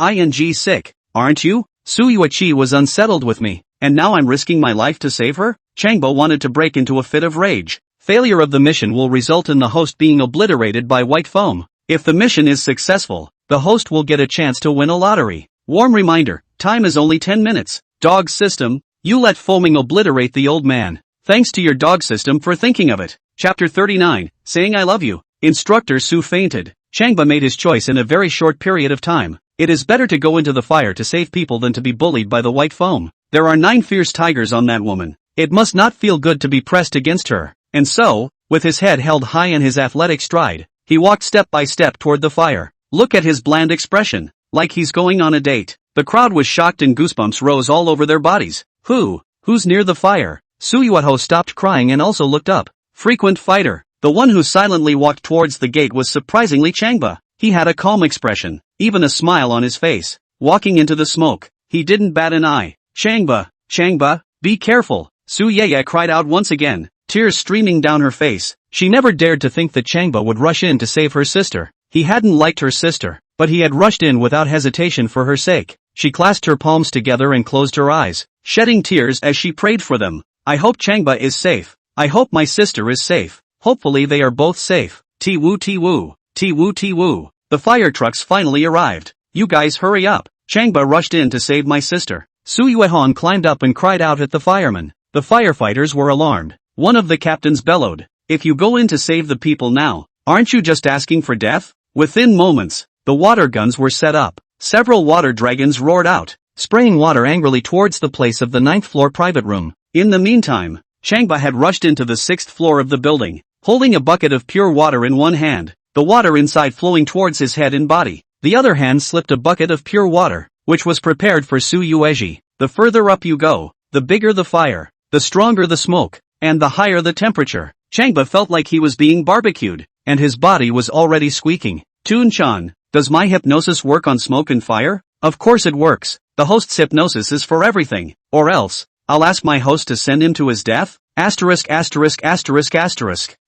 sick, aren't you? Su Yui was unsettled with me, and now I'm risking my life to save her? Changba wanted to break into a fit of rage. Failure of the mission will result in the host being obliterated by white foam. If the mission is successful, the host will get a chance to win a lottery. Warm reminder, time is only 10 minutes. Dog system, you let foaming obliterate the old man. Thanks to your dog system for thinking of it. Chapter 39, saying I love you. Instructor Su fainted. Changba made his choice in a very short period of time. It is better to go into the fire to save people than to be bullied by the white foam. There are 9 fierce tigers on that woman. It must not feel good to be pressed against her. And so, with his head held high and his athletic stride, he walked step by step toward the fire. Look at his bland expression, like he's going on a date. The crowd was shocked and goosebumps rose all over their bodies. Who's near the fire? Su Yui stopped crying and also looked up. Frequent fighter. The one who silently walked towards the gate was surprisingly Changba. He had a calm expression, even a smile on his face. Walking into the smoke, he didn't bat an eye. Changba, be careful. Su Yui cried out once again, tears streaming down her face. She never dared to think that Changba would rush in to save her sister. He hadn't liked her sister, but he had rushed in without hesitation for her sake. She clasped her palms together and closed her eyes, shedding tears as she prayed for them. I hope Changba is safe. I hope my sister is safe. Hopefully they are both safe. Ti-woo. The fire trucks finally arrived. You guys hurry up. Changba rushed in to save my sister. Su Yui climbed up and cried out at the firemen. The firefighters were alarmed. One of the captains bellowed. If you go in to save the people now, aren't you just asking for death? Within moments, the water guns were set up. Several water dragons roared out, spraying water angrily towards the place of the 9th floor private room. In the meantime, Changba had rushed into the 6th floor of the building, holding a bucket of pure water in one hand, the water inside flowing towards his head and body. The other hand slipped a bucket of pure water, which was prepared for Su Yui. The further up you go, the bigger the fire, the stronger the smoke, and the higher the temperature. Changba felt like he was being barbecued, and his body was already squeaking. Toon-chan, does my hypnosis work on smoke and fire? Of course it works. The host's hypnosis is for everything, or else, I'll ask my host to send him to his death? ********.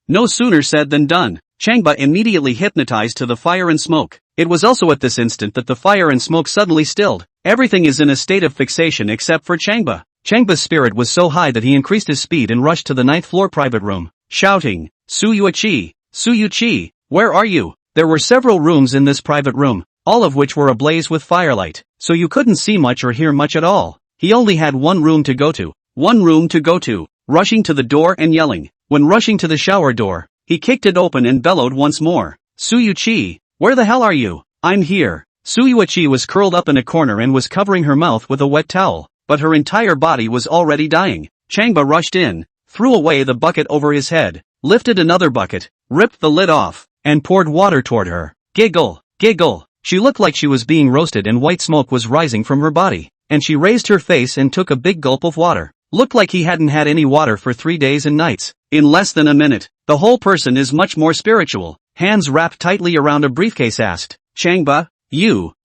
No sooner said than done. Changba immediately hypnotized to the fire and smoke. It was also at this instant that the fire and smoke suddenly stilled. Everything is in a state of fixation except for Changba. Changba's spirit was so high that he increased his speed and rushed to the 9th floor private room, shouting, Su Yui, where are you? There were several rooms in this private room, all of which were ablaze with firelight, so you couldn't see much or hear much at all. He only had one room to go to. rushing to the door and yelling. When rushing to the shower door, he kicked it open and bellowed once more. Su Yui, where the hell are you? I'm here. Su Yui was curled up in a corner and was covering her mouth with a wet towel, but her entire body was already dying. Changba rushed in, threw away the bucket over his head, lifted another bucket, ripped the lid off, and poured water toward her. Giggle, giggle. She looked like she was being roasted and white smoke was rising from her body, and she raised her face and took a big gulp of water. Looked like he hadn't had any water for 3 days and nights. In less than a minute, the whole person is much more spiritual. Hands wrapped tightly around a briefcase asked, Changba,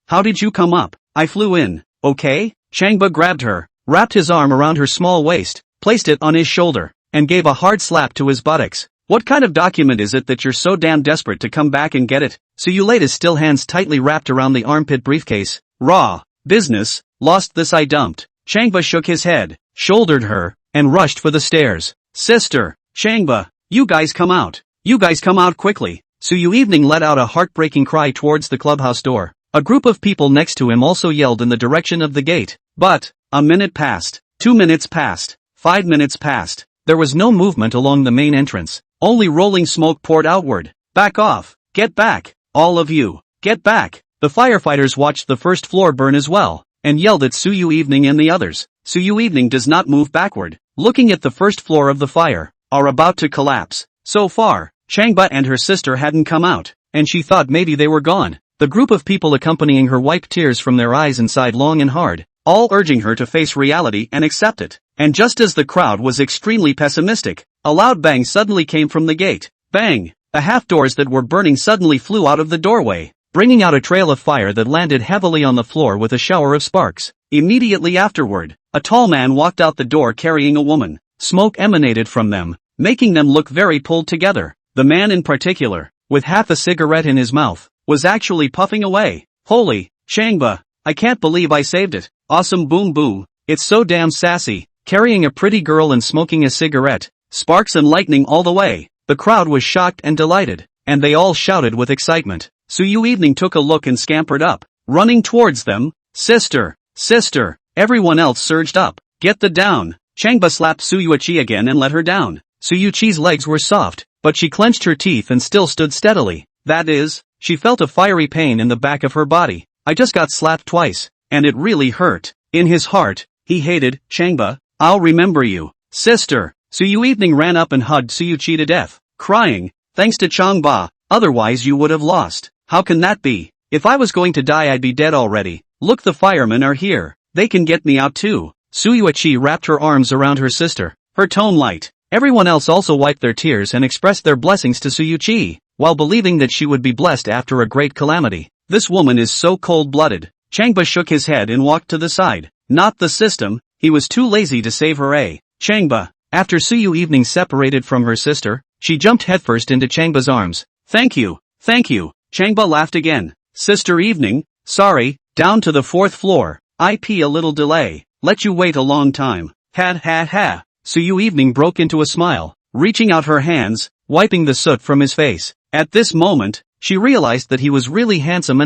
how did you come up? I flew in, okay? Changba grabbed her, wrapped his arm around her small waist, placed it on his shoulder, and gave a hard slap to his buttocks. What kind of document is it that you're so damn desperate to come back and get it? Su Yui laid his still hands tightly wrapped around the armpit briefcase. Raw business, lost this I dumped. Changba shook his head, shouldered her, and rushed for the stairs. Sister, Changba, you guys come out. You guys come out quickly. Su Yui let out a heartbreaking cry towards the clubhouse door. A group of people next to him also yelled in the direction of the gate. But, a minute passed, 2 minutes passed, 5 minutes passed. There was no movement along the main entrance. Only rolling smoke poured outward. Back off. Get back. All of you. Get back. The firefighters watched the first floor burn as well, and yelled at Su Yui and the others. Su Yui does not move backward, looking at the first floor of the fire, are about to collapse. So far, Changba and her sister hadn't come out, and she thought maybe they were gone. The group of people accompanying her wiped tears from their eyes and sighed long and hard, all urging her to face reality and accept it. And just as the crowd was extremely pessimistic, a loud bang suddenly came from the gate. Bang! The half doors that were burning suddenly flew out of the doorway, bringing out a trail of fire that landed heavily on the floor with a shower of sparks. Immediately afterward, a tall man walked out the door carrying a woman. Smoke emanated from them, making them look very pulled together. The man in particular, with half a cigarette in his mouth, was actually puffing away. Holy, Changba, I can't believe I saved it. Awesome boom boom, it's so damn sassy. Carrying a pretty girl and smoking a cigarette, sparks and lightning all the way. The crowd was shocked and delighted, and they all shouted with excitement. Su Yui took a look and scampered up, running towards them. Sister, sister, everyone else surged up. Get the down. Changba slapped Su Yui again and let her down. Su Yui's legs were soft, but she clenched her teeth and still stood steadily. That is, she felt a fiery pain in the back of her body. I just got slapped twice, and it really hurt. In his heart, he hated Changba. I'll remember you, sister. Su Yui ran up and hugged Su Yui to death, crying, thanks to Changba, otherwise you would have lost. How can that be? If I was going to die I'd be dead already. Look, the firemen are here. They can get me out too. Su Yui wrapped her arms around her sister, her tone light. Everyone else also wiped their tears and expressed their blessings to Su Yui, while believing that she would be blessed after a great calamity. This woman is so cold-blooded. Changba shook his head and walked to the side. Not the system. He was too lazy to save her. Changba. After Su Yui separated from her sister, she jumped headfirst into Changba's arms. Thank you. Changba laughed again. Sister Evening, sorry, down to the 4th floor. IP a little delay. Let you wait a long time. Ha. Su Yui broke into a smile, reaching out her hands, wiping the soot from his face. At this moment, she realized that he was really handsome.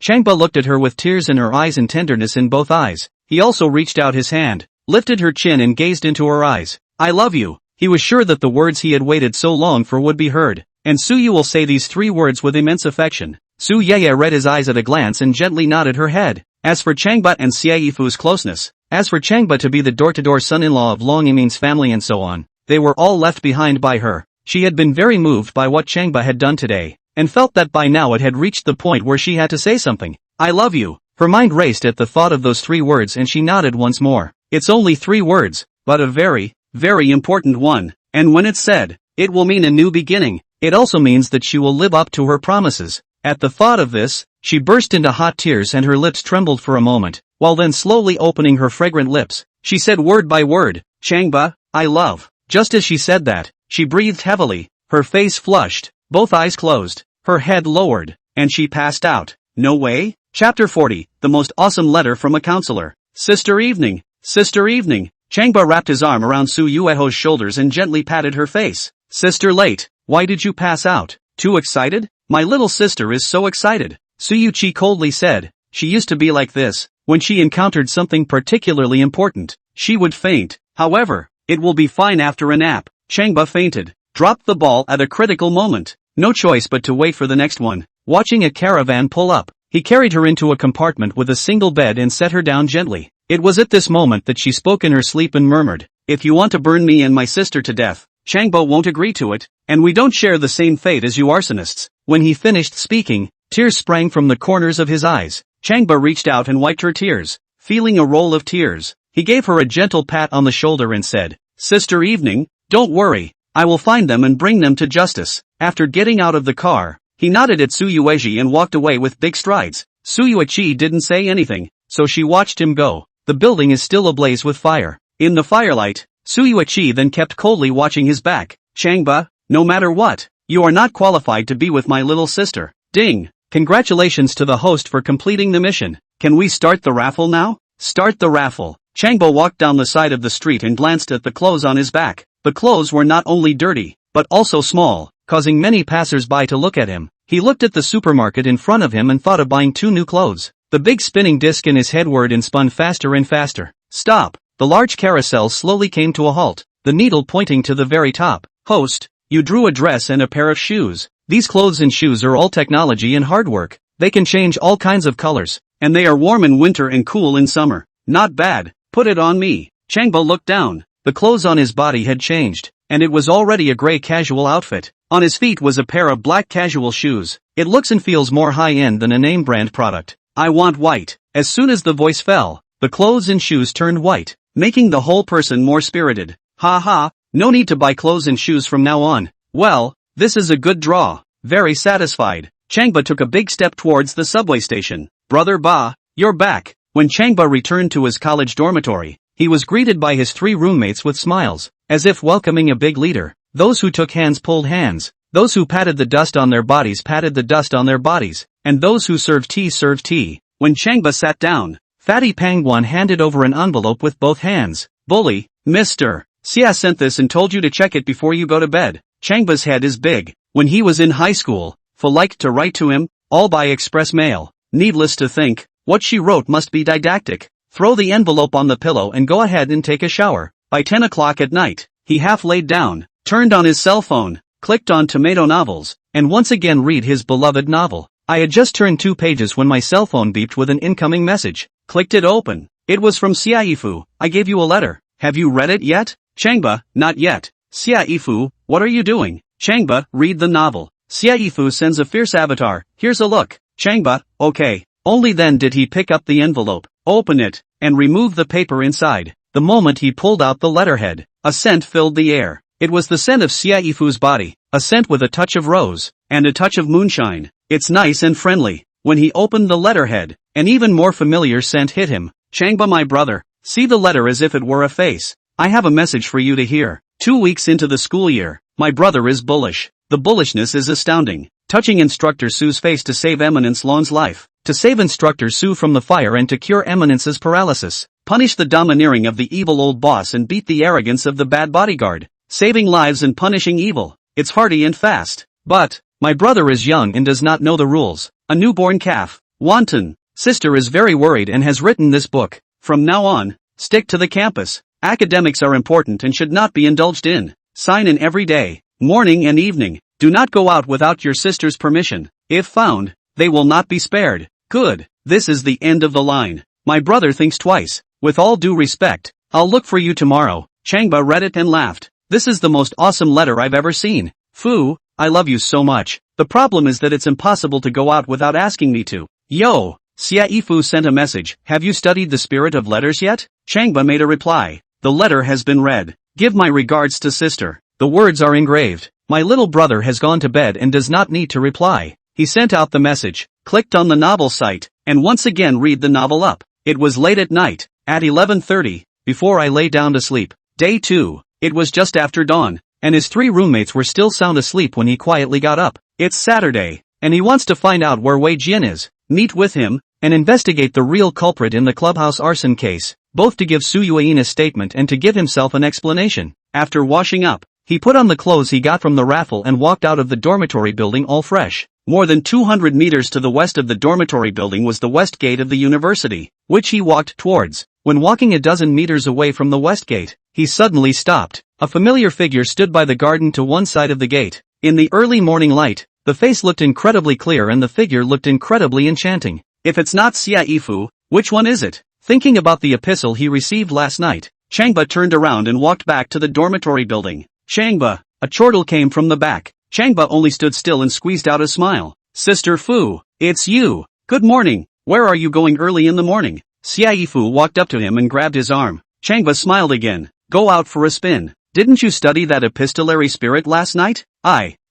Changba looked at her with tears in her eyes and tenderness in both eyes. He also reached out his hand, lifted her chin and gazed into her eyes. I love you. He was sure that the words he had waited so long for would be heard, and Su Yui will say these 3 words with immense affection. Su Yui read his eyes at a glance and gently nodded her head. As for Changba and Xiaifu's closeness, as for Changba to be the door-to-door son-in-law of Long Yimin's family and so on, they were all left behind by her. She had been very moved by what Changba had done today, and felt that by now it had reached the point where she had to say something. I love you. Her mind raced at the thought of those 3 words and she nodded once more. It's only 3 words, but a very, very important one, and when it's said, it will mean a new beginning. It also means that she will live up to her promises. At the thought of this, she burst into hot tears and her lips trembled for a moment, while then slowly opening her fragrant lips, she said word by word, Changba, I love. Just as she said that, she breathed heavily, her face flushed, both eyes closed, her head lowered, and she passed out. No way? Chapter 40, The Most Awesome Letter from a Counselor. Sister Evening. Changba wrapped his arm around Su Yui's shoulders and gently patted her face. Sister Late, why did you pass out? Too excited? My little sister is so excited. Su Yui coldly said. She used to be like this. When she encountered something particularly important, she would faint. However, It will be fine after a nap. Changba fainted, dropped the ball at a critical moment. No choice but to wait for the next one. Watching a caravan pull up, he carried her into a compartment with a single bed and set her down gently. It was at this moment that she spoke in her sleep and murmured, "If you want to burn me and my sister to death, Changba won't agree to it, and we don't share the same fate as you arsonists." When he finished speaking, tears sprang from the corners of his eyes. Changba reached out and wiped her tears. Feeling a roll of tears, he gave her a gentle pat on the shoulder and said, "Sister Evening, don't worry, I will find them and bring them to justice." After getting out of the car, he nodded at Su Yui and walked away with big strides. Su Yui didn't say anything, so she watched him go. The building is still ablaze with fire. In the firelight, Su Yui then kept coldly watching his back. "Changba, no matter what, you are not qualified to be with my little sister." Ding! Congratulations to the host for completing the mission. Can we start the raffle now? Start the raffle. Changba walked down the side of the street and glanced at the clothes on his back. The clothes were not only dirty, but also small, causing many passers-by to look at him. He looked at the supermarket in front of him and thought of buying 2 new clothes. The big spinning disc in his head whirred and spun faster and faster. Stop! The large carousel slowly came to a halt, the needle pointing to the very top. "Host, you drew a dress and a pair of shoes. These clothes and shoes are all technology and hard work. They can change all kinds of colors, and they are warm in winter and cool in summer. Not bad, put it on me." Changba looked down. The clothes on his body had changed, and it was already a gray casual outfit. On his feet was a pair of black casual shoes. It looks and feels more high-end than a name brand product. "I want white." As soon as the voice fell, the clothes and shoes turned white, making the whole person more spirited. "Ha ha, no need to buy clothes and shoes from now on. Well, this is a good draw." Very satisfied, Changba took a big step towards the subway station. "Brother Ba, you're back." When Changba returned to his college dormitory, he was greeted by his 3 roommates with smiles, as if welcoming a big leader. Those who took hands pulled hands, those who patted the dust on their bodies patted the dust on their bodies, and those who served tea served tea. When Changba sat down, Fatty Pangwan handed over an envelope with both hands. "Bully, Mr. Xia sent this and told you to check it before you go to bed." Changba's head is big. When he was in high school, Fa liked to write to him, all by express mail. Needless to think, what she wrote must be didactic. Throw the envelope on the pillow and go ahead and take a shower. By 10 o'clock at night, he half laid down, turned on his cell phone, clicked on Tomato Novels, and once again read his beloved novel. I had just turned 2 pages when my cell phone beeped with an incoming message. Clicked it open. It was from Xiaifu. "I gave you a letter. Have you read it yet?" Changba, "Not yet." "Xiaifu, what are you doing?" Changba, "Read the novel." Xiaifu sends a fierce avatar. "Here's a look." Changba, "Okay." Only then did he pick up the envelope, open it, and remove the paper inside. The moment he pulled out the letterhead, a scent filled the air. It was the scent of Xiaifu's body, a scent with a touch of rose, and a touch of moonshine. It's nice and friendly. When he opened the letterhead, an even more familiar scent hit him. "Changba, my brother, see the letter as if it were a face. I have a message for you to hear. 2 weeks into the school year, my brother is bullish. The bullishness is astounding. Touching Instructor Su's face to save Eminence Lon's life, to save Instructor Su from the fire and to cure Eminence's paralysis. Punish the domineering of the evil old boss and beat the arrogance of the bad bodyguard. Saving lives and punishing evil. It's hearty and fast. But, my brother is young and does not know the rules. A newborn calf. Wanton. Sister is very worried and has written this book. From now on, stick to the campus. Academics are important and should not be indulged in. Sign in every day, morning and evening. Do not go out without your sister's permission. If found, they will not be spared." Good. This is the end of the line. My brother thinks twice. With all due respect, I'll look for you tomorrow. Changba read it and laughed. This is the most awesome letter I've ever seen. Fu, I love you so much. The problem is that it's impossible to go out without asking me to. Yo, Xiaifu sent a message. Have you studied the spirit of letters yet? Changba made a reply. The letter has been read. Give my regards to sister. The words are engraved. My little brother has gone to bed and does not need to reply. He sent out the message, clicked on the novel site, and once again read the novel up. It was late at night, at 11:30, before I lay down to sleep. Day 2, it was just after dawn, and his 3 roommates were still sound asleep when he quietly got up. It's Saturday, and he wants to find out where Wei Jian is, meet with him, and investigate the real culprit in the clubhouse arson case, both to give Su Yui a statement and to give himself an explanation. After washing up, he put on the clothes he got from the raffle and walked out of the dormitory building all fresh. More than 200 meters to the west of the dormitory building was the west gate of the university, which he walked towards. When walking a dozen meters away from the west gate, he suddenly stopped. A familiar figure stood by the garden to one side of the gate. In the early morning light, the face looked incredibly clear and the figure looked incredibly enchanting. If it's not Xia Yifu, which one is it? Thinking about the epistle he received last night, Changba turned around and walked back to the dormitory building. Changba, a chortle came from the back. Changba only stood still and squeezed out a smile. Sister Fu, it's you. Good morning. Where are you going early in the morning? Xia Yifu walked up to him and grabbed his arm. Changba smiled again. Go out for a spin. Didn't you study that epistolary spirit last night?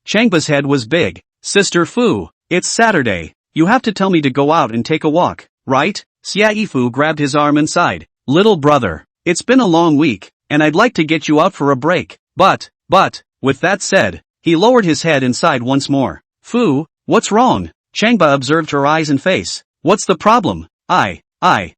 Changba's head was big. Sister Fu, it's Saturday. You have to tell me to go out and take a walk, right? Xia Yifu grabbed his arm and sighed. Little brother, it's been a long week, and I'd like to get you out for a break. But, with that said, he lowered his head and sighed once more. Fu, what's wrong? Changba observed her eyes and face. What's the problem? Xia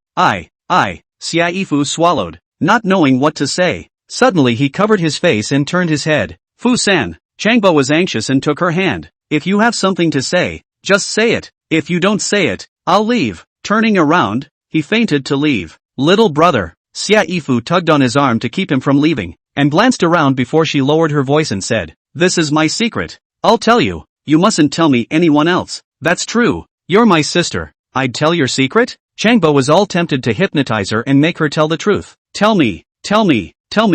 Yifu swallowed, not knowing what to say. Suddenly he covered his face and turned his head. Fu-san. Changba was anxious and took her hand. If you have something to say, just say it. If you don't say it, I'll leave. Turning around, he feinted to leave. Little brother. Xia Yifu tugged on his arm to keep him from leaving, and glanced around before she lowered her voice and said, This is my secret. I'll tell you. You mustn't tell me anyone else. That's true. You're my sister. I'd tell your secret? Changba was all tempted to hypnotize her and make her tell the truth. Tell me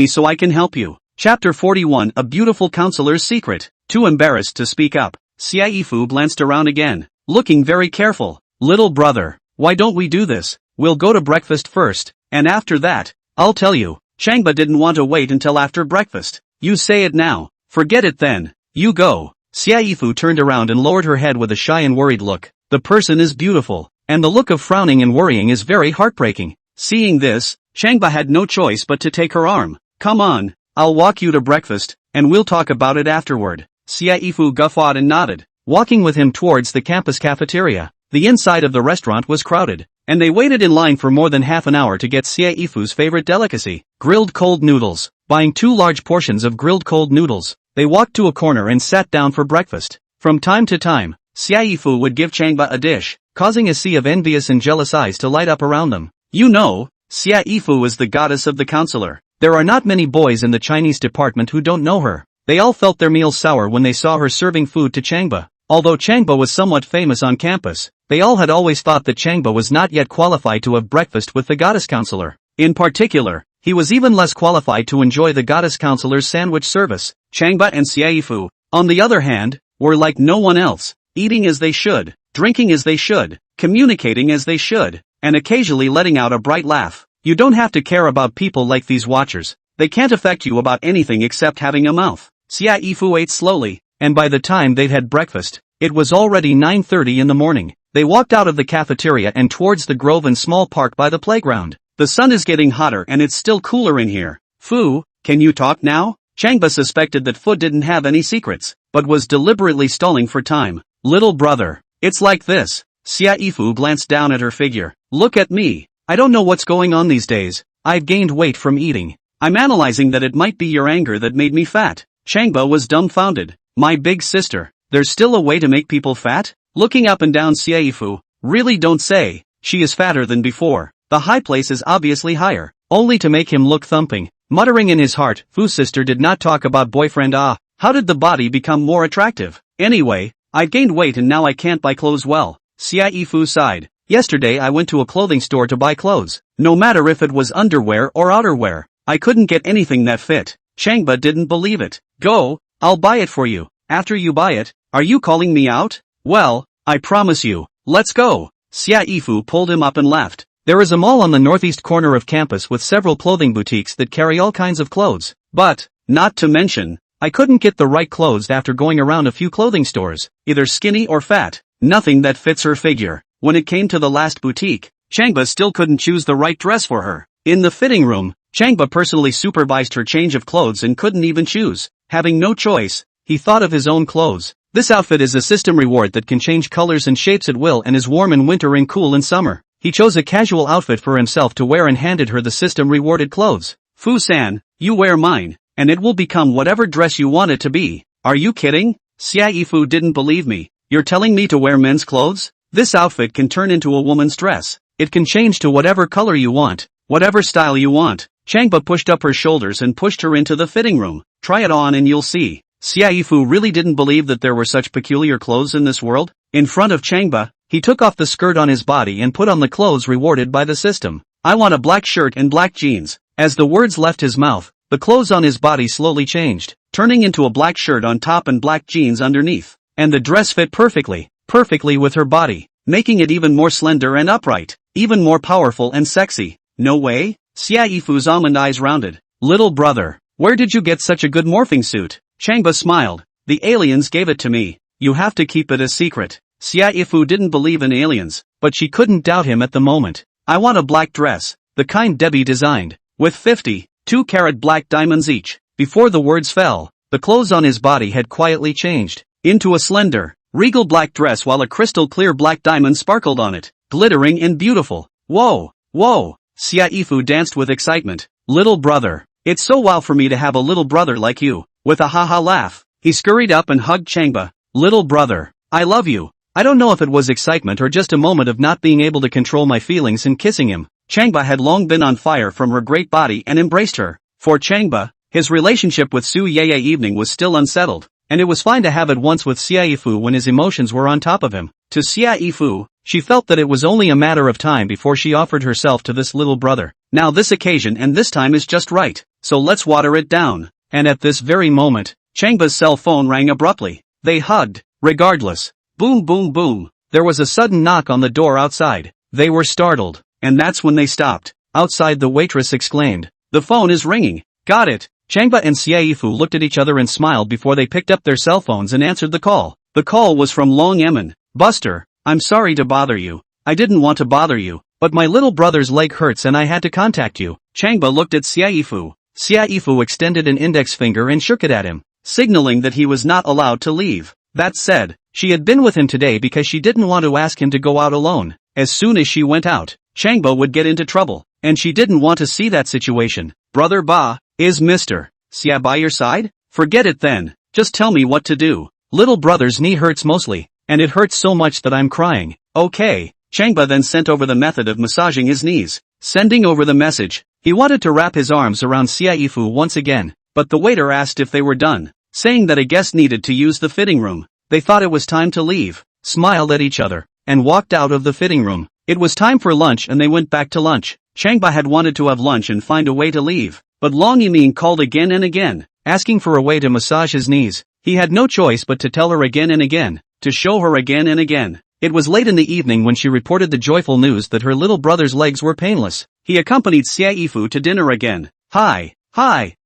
so I can help you. Chapter 41 A Beautiful Counselor's Secret. Too embarrassed to speak up, Xia Yifu glanced around again, looking very careful. Little brother, why don't we do this? We'll go to breakfast first, and after that, I'll tell you. Changba didn't want to wait until after breakfast. You say it now. Forget it then. You go. Xia Yifu turned around and lowered her head with a shy and worried look. The person is beautiful, and the look of frowning and worrying is very heartbreaking. Seeing this, Changba had no choice but to take her arm. Come on, I'll walk you to breakfast, and we'll talk about it afterward. Xia Yifu guffawed and nodded, walking with him towards the campus cafeteria. The inside of the restaurant was crowded, and they waited in line for more than half an hour to get Xia Yifu's favorite delicacy, grilled cold noodles. Buying 2 large portions of grilled cold noodles, they walked to a corner and sat down for breakfast. From time to time, Xia Yifu would give Changba a dish, causing a sea of envious and jealous eyes to light up around them. You know, Xia Yifu is the goddess of the counselor. There are not many boys in the Chinese department who don't know her. They all felt their meals sour when they saw her serving food to Changba. Although Changba was somewhat famous on campus, they all had always thought that Changba was not yet qualified to have breakfast with the goddess counselor. In particular, he was even less qualified to enjoy the goddess counselor's sandwich service. Changba and Xia Yifu, on the other hand, were like no one else, eating as they should, drinking as they should, communicating as they should, and occasionally letting out a bright laugh. You don't have to care about people like these watchers. They can't affect you about anything except having a mouth. Xia Yifu ate slowly, and by the time they'd had breakfast, it was already 9:30 in the morning. They walked out of the cafeteria and towards the grove and small park by the playground. The sun is getting hotter and it's still cooler in here. Fu, can you talk now? Changba suspected that Fu didn't have any secrets, but was deliberately stalling for time. Little brother, it's like this. Xia Yifu glanced down at her figure. Look at me. I don't know what's going on these days. I've gained weight from eating. I'm analyzing that it might be your anger that made me fat. Changba was dumbfounded. My big sister, there's still a way to make people fat? Looking up and down Xia Yifu, really don't say. She is fatter than before. The high place is obviously higher, only to make him look thumping. Muttering in his heart, Fu's sister did not talk about boyfriend. How did the body become more attractive? Anyway, I've gained weight and now I can't buy clothes well. Xia Yifu sighed. Yesterday I went to a clothing store to buy clothes. No matter if it was underwear or outerwear, I couldn't get anything that fit. Changba didn't believe it. Go, I'll buy it for you. After you buy it, are you calling me out? Well, I promise you. Let's go. Xia Yifu pulled him up and laughed. There is a mall on the northeast corner of campus with several clothing boutiques that carry all kinds of clothes. But, not to mention, I couldn't get the right clothes after going around a few clothing stores, either skinny or fat. Nothing that fits her figure. When it came to the last boutique, Changba still couldn't choose the right dress for her. In the fitting room, Changba personally supervised her change of clothes and couldn't even choose. Having no choice, he thought of his own clothes. This outfit is a system reward that can change colors and shapes at will and is warm in winter and cool in summer. He chose a casual outfit for himself to wear and handed her the system rewarded clothes. Fu-san, you wear mine, and it will become whatever dress you want it to be. Are you kidding? Xia Yifu didn't believe me. You're telling me to wear men's clothes? This outfit can turn into a woman's dress. It can change to whatever color you want, whatever style you want. Changba pushed up her shoulders and pushed her into the fitting room. Try it on and you'll see. Xiaifu really didn't believe that there were such peculiar clothes in this world. In front of Changba, he took off the skirt on his body and put on the clothes rewarded by the system. I want a black shirt and black jeans. As the words left his mouth, the clothes on his body slowly changed, turning into a black shirt on top and black jeans underneath. And the dress fit perfectly with her body, making it even more slender and upright, even more powerful and sexy. No way? Xiaifu's almond eyes rounded. Little brother, where did you get such a good morphing suit? Changba smiled. The aliens gave it to me. You have to keep it a secret. Xiaifu didn't believe in aliens, but she couldn't doubt him at the moment. I want a black dress, the kind Debbie designed, with 52-carat black diamonds each. Before the words fell, the clothes on his body had quietly changed into a slender, regal black dress while a crystal clear black diamond sparkled on it, glittering and beautiful. Whoa, whoa! Xiaifu danced with excitement. Little brother, it's so wow for me to have a little brother like you. With a ha-ha laugh, he scurried up and hugged Changba. Little brother, I love you. I don't know if it was excitement or just a moment of not being able to control my feelings and kissing him. Changba had long been on fire from her great body and embraced her. For Changba, his relationship with Su Yui evening was still unsettled, and it was fine to have it once with Xiaifu when his emotions were on top of him. To Xiaifu, she felt that it was only a matter of time before she offered herself to this little brother. Now this occasion and this time is just right, so let's water it down. And at this very moment, Changba's cell phone rang abruptly. They hugged. Regardless. Boom boom boom. There was a sudden knock on the door outside. They were startled, and that's when they stopped. Outside the waitress exclaimed, "The phone is ringing." Got it. Changba and Xiaifu looked at each other and smiled before they picked up their cell phones and answered the call. The call was from Long Emin. Buster, I'm sorry to bother you. I didn't want to bother you, but my little brother's leg hurts and I had to contact you. Changba looked at Xiaifu. Xiaifu extended an index finger and shook it at him, signaling that he was not allowed to leave. That said, she had been with him today because she didn't want to ask him to go out alone. As soon as she went out, Changba would get into trouble, and she didn't want to see that situation. Brother Ba, is Mr. Xia by your side? Forget it then, just tell me what to do. Little brother's knee hurts mostly, and it hurts so much that I'm crying. Okay. Changba then sent over the method of massaging his knees. Sending over the message, he wanted to wrap his arms around Xiaifu once again, but the waiter asked if they were done, saying that a guest needed to use the fitting room. They thought it was time to leave, smiled at each other, and walked out of the fitting room. It was time for lunch and they went back to lunch. Changba had wanted to have lunch and find a way to leave, but Long Yimin called again and again, asking for a way to massage his knees. He had no choice but to tell her again and again, to show her again and again. It was late in the evening when she reported the joyful news that her little brother's legs were painless. He accompanied Xiaifu to dinner again. Hi,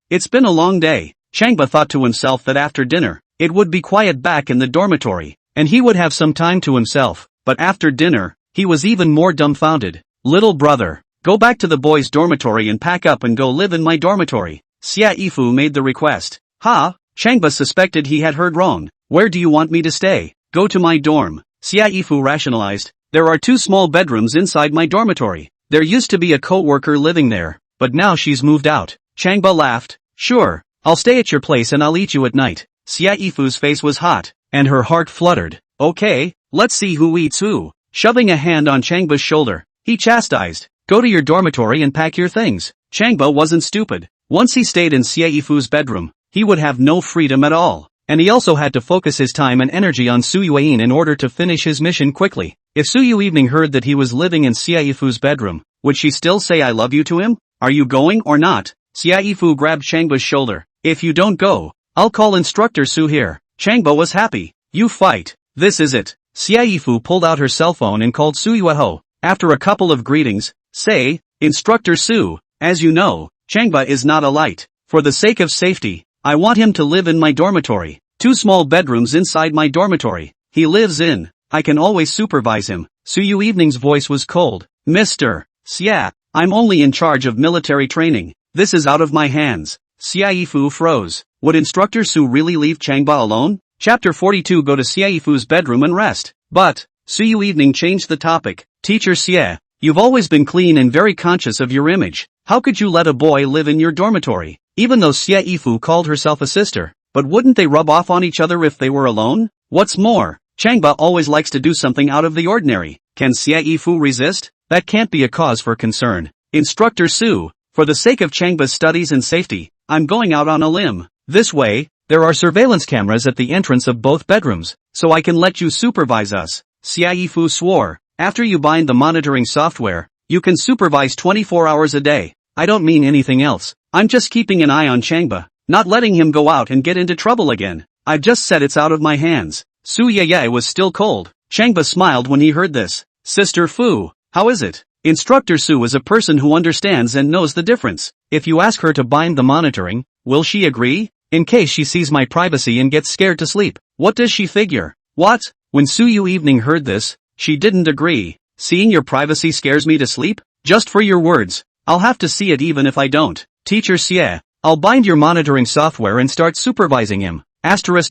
it's been a long day. Changba thought to himself that after dinner, it would be quiet back in the dormitory, and he would have some time to himself. But after dinner, he was even more dumbfounded. Little brother, go back to the boys' dormitory and pack up and go live in my dormitory. Xiaifu made the request. Changba suspected he had heard wrong. Where do you want me to stay? Go to my dorm. Xiaifu rationalized. There are 2 small bedrooms inside my dormitory. There used to be a co-worker living there, but now she's moved out. Changba laughed. Sure, I'll stay at your place and I'll eat you at night. Xiaifu's face was hot, and her heart fluttered. Okay, let's see who eats who. Shoving a hand on Changba's shoulder, he chastised. Go to your dormitory and pack your things. Changba wasn't stupid. Once he stayed in Xiaifu's bedroom, he would have no freedom at all. And he also had to focus his time and energy on Su Yui in order to finish his mission quickly. If Su Yui heard that he was living in Xiaifu's bedroom, would she still say I love you to him? Are you going or not? Xiaifu grabbed Changba's shoulder. If you don't go, I'll call Instructor Su here. Changba was happy. You fight. This is it. Xiaifu pulled out her cell phone and called Su Yui. After a couple of greetings, say, Instructor Su, as you know, Changba is not a light. For the sake of safety, I want him to live in my dormitory. 2 small bedrooms inside my dormitory. He lives in. I can always supervise him. Su Yui's voice was cold. Mr. Xia, I'm only in charge of military training. This is out of my hands. Xiaifu froze. Would Instructor Su really leave Changba alone? Chapter 42. Go to Xiaifu's bedroom and rest. But, Su Yui changed the topic. Teacher Xie, you've always been clean and very conscious of your image. How could you let a boy live in your dormitory? Even though Xiaifu called herself a sister, but wouldn't they rub off on each other if they were alone? What's more, Changba always likes to do something out of the ordinary. Can Xiaifu resist? That can't be a cause for concern. Instructor Su, For the sake of Changba's studies and safety, I'm going out on a limb. This way, there are surveillance cameras at the entrance of both bedrooms, so I can let you supervise us. Xia Yifu swore. After you bind the monitoring software, you can supervise 24 hours a day. I don't mean anything else. I'm just keeping an eye on Changba, not letting him go out and get into trouble again. I've just said it's out of my hands. Su Yui was still cold. Changba smiled when he heard this. Sister Fu, how is it? Instructor Su is a person who understands and knows the difference. If you ask her to bind the monitoring, will she agree? In case she sees my privacy and gets scared to sleep, what does she figure? What? When Su Yui heard this, she didn't agree. Seeing your privacy scares me to sleep? Just for your words. I'll have to see it even if I don't. Teacher Xie, I'll bind your monitoring software and start supervising him. Changba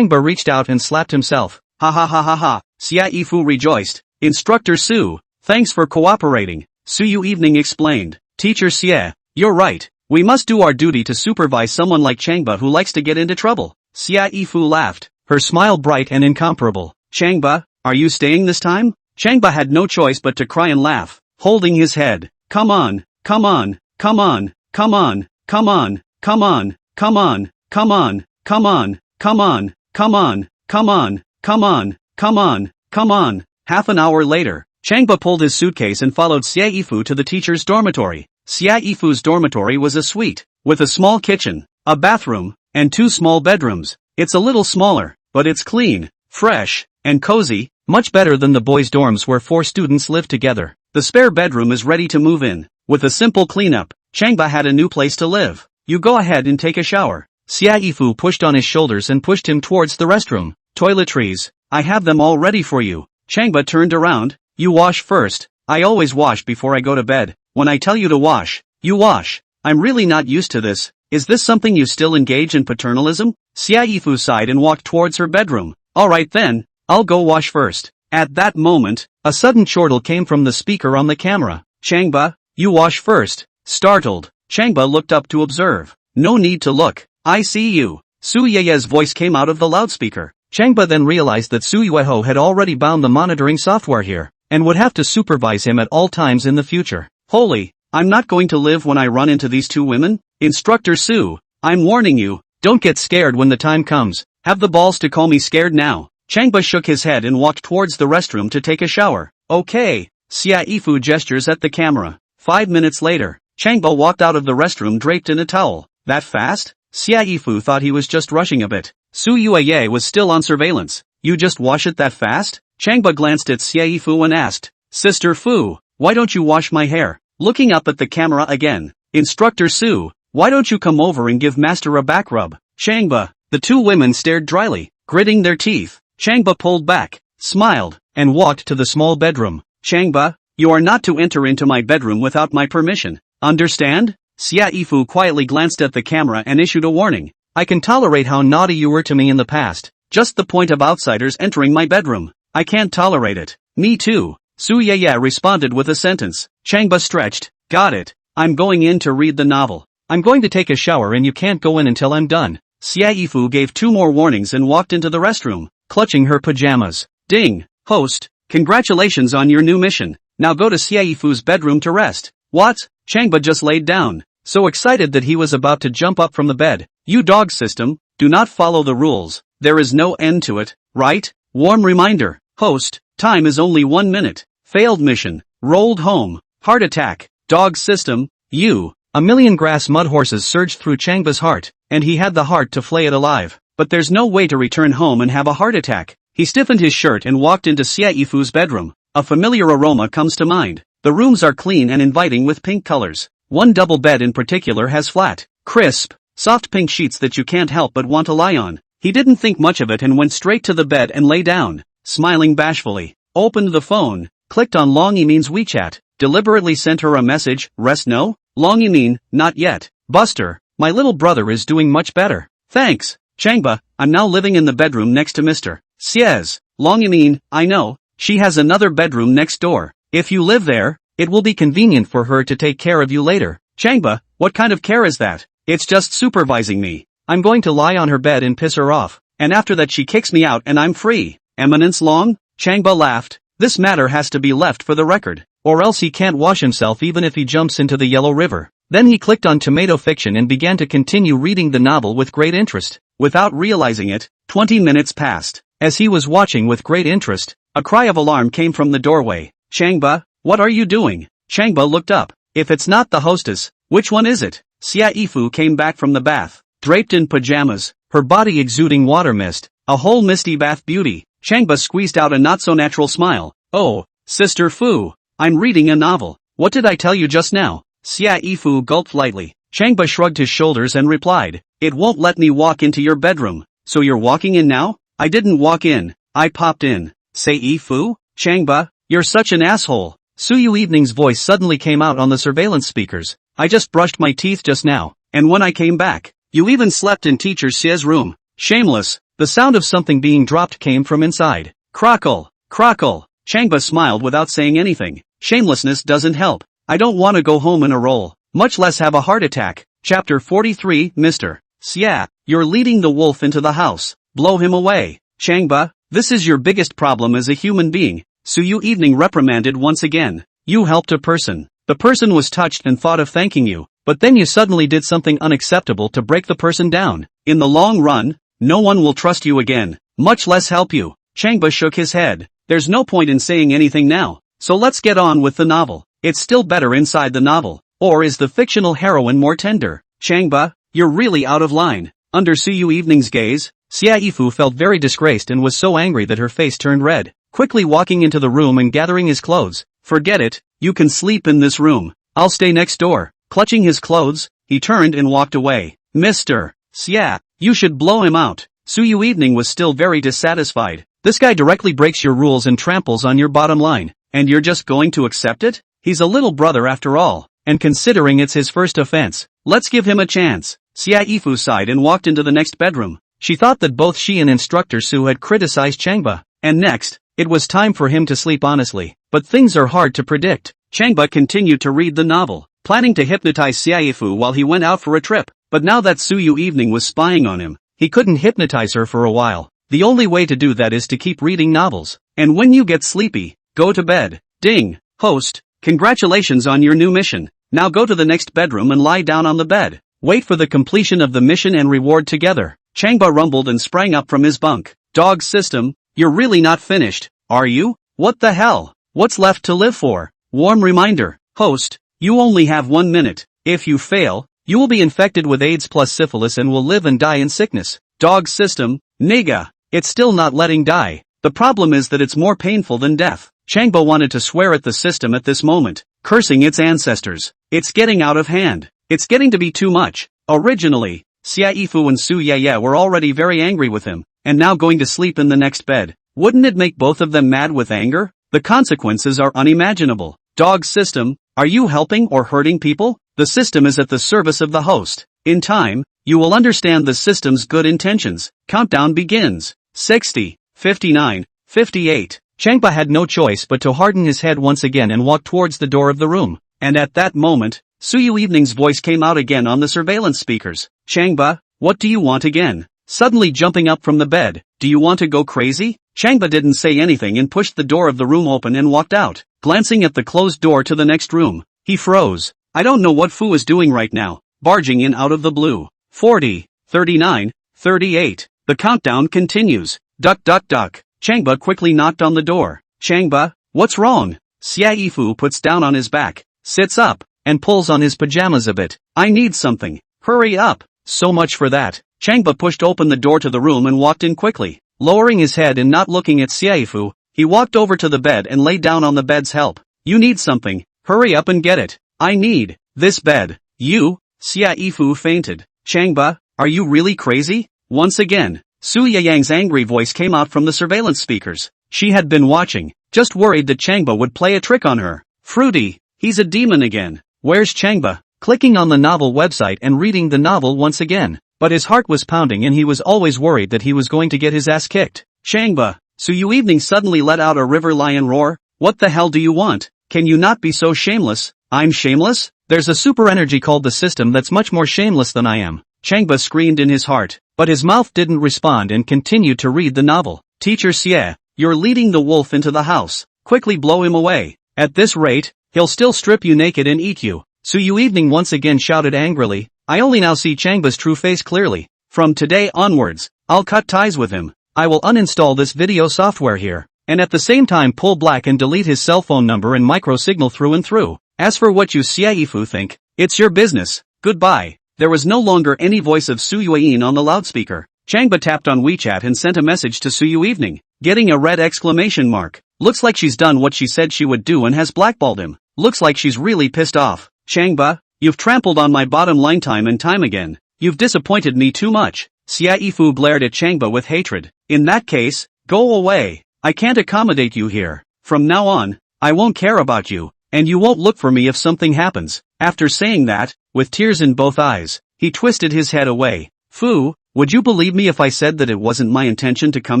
reached out and slapped himself. Ha ha ha ha ha. Xia Yifu rejoiced. Instructor Su, thanks for cooperating. Su Yui explained. Teacher Xie, you're right. We must do our duty to supervise someone like Changba who likes to get into trouble. Xia Yifu laughed, her smile bright and incomparable. Changba, are you staying this time? Changba had no choice but to cry and laugh, holding his head. Come on, come on, come on, come on, come on, come on, come on, come on, come on, come on, come on, come on, come on, come on, come on. Half an hour later, Changba pulled his suitcase and followed Xia Yifu to the teacher's dormitory. Xia Yifu's dormitory was a suite, with a small kitchen, a bathroom, and 2 small bedrooms. It's a little smaller, but it's clean, fresh, and cozy, much better than the boys' dorms where 4 students live together. The spare bedroom is ready to move in. With a simple cleanup, Changba had a new place to live. You go ahead and take a shower. Xia Yifu pushed on his shoulders and pushed him towards the restroom. Toiletries, I have them all ready for you. Changba turned around. You wash first. I always wash before I go to bed. When I tell you to wash, you wash. I'm really not used to this. Is this something you still engage in paternalism? Xia Yifu sighed and walked towards her bedroom. Alright then, I'll go wash first. At that moment, a sudden chortle came from the speaker on the camera. Changba, you wash first. Startled, Changba looked up to observe. No need to look. I see you. Su Yui's voice came out of the loudspeaker. Changba then realized that Su Yui had already bound the monitoring software here, and would have to supervise him at all times in the future. Holy, I'm not going to live when I run into these 2 women? Instructor Su, I'm warning you, don't get scared when the time comes. Have the balls to call me scared now. Changba shook his head and walked towards the restroom to take a shower. Okay. Xia Yifu gestures at the camera. 5 minutes later, Changba walked out of the restroom draped in a towel. That fast? Xia Yifu thought he was just rushing a bit. Su Yui was still on surveillance. You just wash it that fast? Changba glanced at Xia Yifu and asked, Sister Fu, why don't you wash my hair? Looking up at the camera again. Instructor Su, why don't you come over and give Master a back rub? Changba. The 2 women stared dryly, gritting their teeth. Changba pulled back, smiled, and walked to the small bedroom. Changba, you are not to enter into my bedroom without my permission. Understand? Xia Yifu quietly glanced at the camera and issued a warning. I can tolerate how naughty you were to me in the past. Just the point of outsiders entering my bedroom. I can't tolerate it. Me too. Su Yui responded with a sentence. Changba stretched. Got it. I'm going in to read the novel. I'm going to take a shower and you can't go in until I'm done. Xia Yifu gave 2 more warnings and walked into the restroom, clutching her pajamas. Ding. Host, congratulations on your new mission. Now go to Xia Yifu's bedroom to rest. What? Changba just laid down, so excited that he was about to jump up from the bed. You dog system, do not follow the rules. There is no end to it, right? Warm reminder. Host, time is only 1 minute. Failed mission. Rolled home. Heart attack. Dog system, you. A million grass mud horses surged through Changba's heart, and he had the heart to flay it alive. But there's no way to return home and have a heart attack. He stiffened his shirt and walked into Xia Yifu's bedroom. A familiar aroma comes to mind. The rooms are clean and inviting with pink colors. One double bed in particular has flat, crisp, soft pink sheets that you can't help but want to lie on. He didn't think much of it and went straight to the bed and lay down, smiling bashfully. Opened the phone, clicked on Long Yimin's WeChat, deliberately sent her a message. Rest no? Long Yimin, not yet. Buster, my little brother is doing much better. Thanks. Changba, I'm now living in the bedroom next to Mr. Xie's. Long Yimin, I know, she has another bedroom next door. If you live there, it will be convenient for her to take care of you later. Changba, what kind of care is that? It's just supervising me. I'm going to lie on her bed and piss her off, and after that she kicks me out and I'm free. Eminence Long? Changba laughed. This matter has to be left for the record. or else he can't wash himself even if he jumps into the yellow river. Then he clicked on Tomato Fiction and began to continue reading the novel with great interest. Without realizing it, 20 minutes passed. As he was watching with great interest, a cry of alarm came from the doorway. "Changba, what are you doing?" Changba looked up. "If it's not the hostess, which one is it?" Xia Yifu came back from the bath, draped in pajamas, her body exuding water mist, a whole misty bath beauty. Changba squeezed out a not-so-natural smile. "Oh, Sister Fu, I'm reading a novel. What did I tell you just now?" Xia Yifu gulped lightly. Changba shrugged his shoulders and replied, "It won't let me walk into your bedroom. So you're walking in now?" "I didn't walk in, I popped in." "Say Yifu?" "Changba, you're such an asshole." Su Yui Evening's voice suddenly came out on the surveillance speakers. "I just brushed my teeth just now, and when I came back, you even slept in Teacher Xie's room. Shameless." The sound of something being dropped came from inside. "Crockle, crockle." Changba smiled without saying anything. "Shamelessness doesn't help. I don't want to go home in a roll, much less have a heart attack." Chapter 43, Mr. Xia, you're leading the wolf into the house. Blow him away. Changba, this is your biggest problem as a human being. Su Yui Evening reprimanded once again. You helped a person. The person was touched and thought of thanking you, but then you suddenly did something unacceptable to break the person down. In the long run, no one will trust you again, much less help you. Changba shook his head. There's no point in saying anything now, so let's get on with the novel. It's still better inside the novel. Or is the fictional heroine more tender? Changba, you're really out of line. Under Su Yui Evening's gaze, Xia Yifu felt very disgraced and was so angry that her face turned red. Quickly walking into the room and gathering his clothes. Forget it, you can sleep in this room. I'll stay next door. Clutching his clothes, he turned and walked away. Mr. Xia, you should blow him out. Su Yui Evening was still very dissatisfied. This guy directly breaks your rules and tramples on your bottom line, and you're just going to accept it? He's a little brother after all, and considering it's his first offense, let's give him a chance. Xia Yifu sighed and walked into the next bedroom. She thought that both she and Instructor Su had criticized Changba, and next, it was time for him to sleep honestly. But things are hard to predict. Changba continued to read the novel, planning to hypnotize Xia Yifu while he went out for a trip, but now that Su Yui Evening was spying on him, he couldn't hypnotize her for a while. The only way to do that is to keep reading novels, and when you get sleepy, go to bed. Ding, host, congratulations on your new mission. Now go to the next bedroom and lie down on the bed. Wait for the completion of the mission and reward together. Changba rumbled and sprang up from his bunk. Dog system, you're really not finished, are you? What the hell? What's left to live for? Warm reminder, host, you only have 1 minute. If you fail, you will be infected with AIDS plus syphilis and will live and die in sickness. Dog system, nigga, it's still not letting die. The problem is that it's more painful than death. Changba wanted to swear at the system at this moment, cursing its ancestors. It's getting out of hand. It's getting to be too much. Originally, Xia Yifu and Su Yeye were already very angry with him, and now going to sleep in the next bed. Wouldn't it make both of them mad with anger? The consequences are unimaginable. Dog system, are you helping or hurting people? The system is at the service of the host. In time, you will understand the system's good intentions. Countdown begins. 60, 59, 58. Changba had no choice but to harden his head once again and walk towards the door of the room. And at that moment, Su Yui Evening's voice came out again on the surveillance speakers. Changba, what do you want again? Suddenly jumping up from the bed, do you want to go crazy? Changba didn't say anything and pushed the door of the room open and walked out. Glancing at the closed door to the next room, he froze. I don't know what Fu is doing right now, barging in out of the blue. 40, 39, 38. The countdown continues. Duck duck duck. Changba quickly knocked on the door. Changba, what's wrong? Xia Yifu puts down on his back, sits up, and pulls on his pajamas a bit. I need something. Hurry up. So much for that. Changba pushed open the door to the room and walked in quickly. Lowering his head and not looking at Xia Yifu, he walked over to the bed and lay down on the bed's help. You need something. Hurry up and get it. I need this bed. You? Xia Yifu fainted. Changba, are you really crazy? Once again, Su Yeyang's angry voice came out from the surveillance speakers. She had been watching, just worried that Changba would play a trick on her. Fruity, he's a demon again. Where's Changba? Clicking on the novel website and reading the novel once again. But his heart was pounding and he was always worried that he was going to get his ass kicked. Changba, Su Yui Evening suddenly let out a river lion roar. What the hell do you want? Can you not be so shameless? I'm shameless? There's a super energy called the system that's much more shameless than I am. Changba screamed in his heart, but his mouth didn't respond and continued to read the novel. Teacher Xie, you're leading the wolf into the house. Quickly blow him away. At this rate, he'll still strip you naked and eat you. Su Yui once again shouted angrily. I only now see Changba's true face clearly. From today onwards, I'll cut ties with him. I will uninstall this video software here, and at the same time pull black and delete his cell phone number and micro signal through and through. As for what you Xiaifu think, it's your business. Goodbye. There was no longer any voice of Su Yui on the loudspeaker. Changba tapped on WeChat and sent a message to Su Yui, getting a red exclamation mark. Looks like she's done what she said she would do and has blackballed him. Looks like she's really pissed off. Changba, you've trampled on my bottom line time and time again. You've disappointed me too much. Xiaifu blared at Changba with hatred. In that case, go away. I can't accommodate you here. From now on, I won't care about you, and you won't look for me if something happens. After saying that, with tears in both eyes, he twisted his head away. Fu, would you believe me if I said that it wasn't my intention to come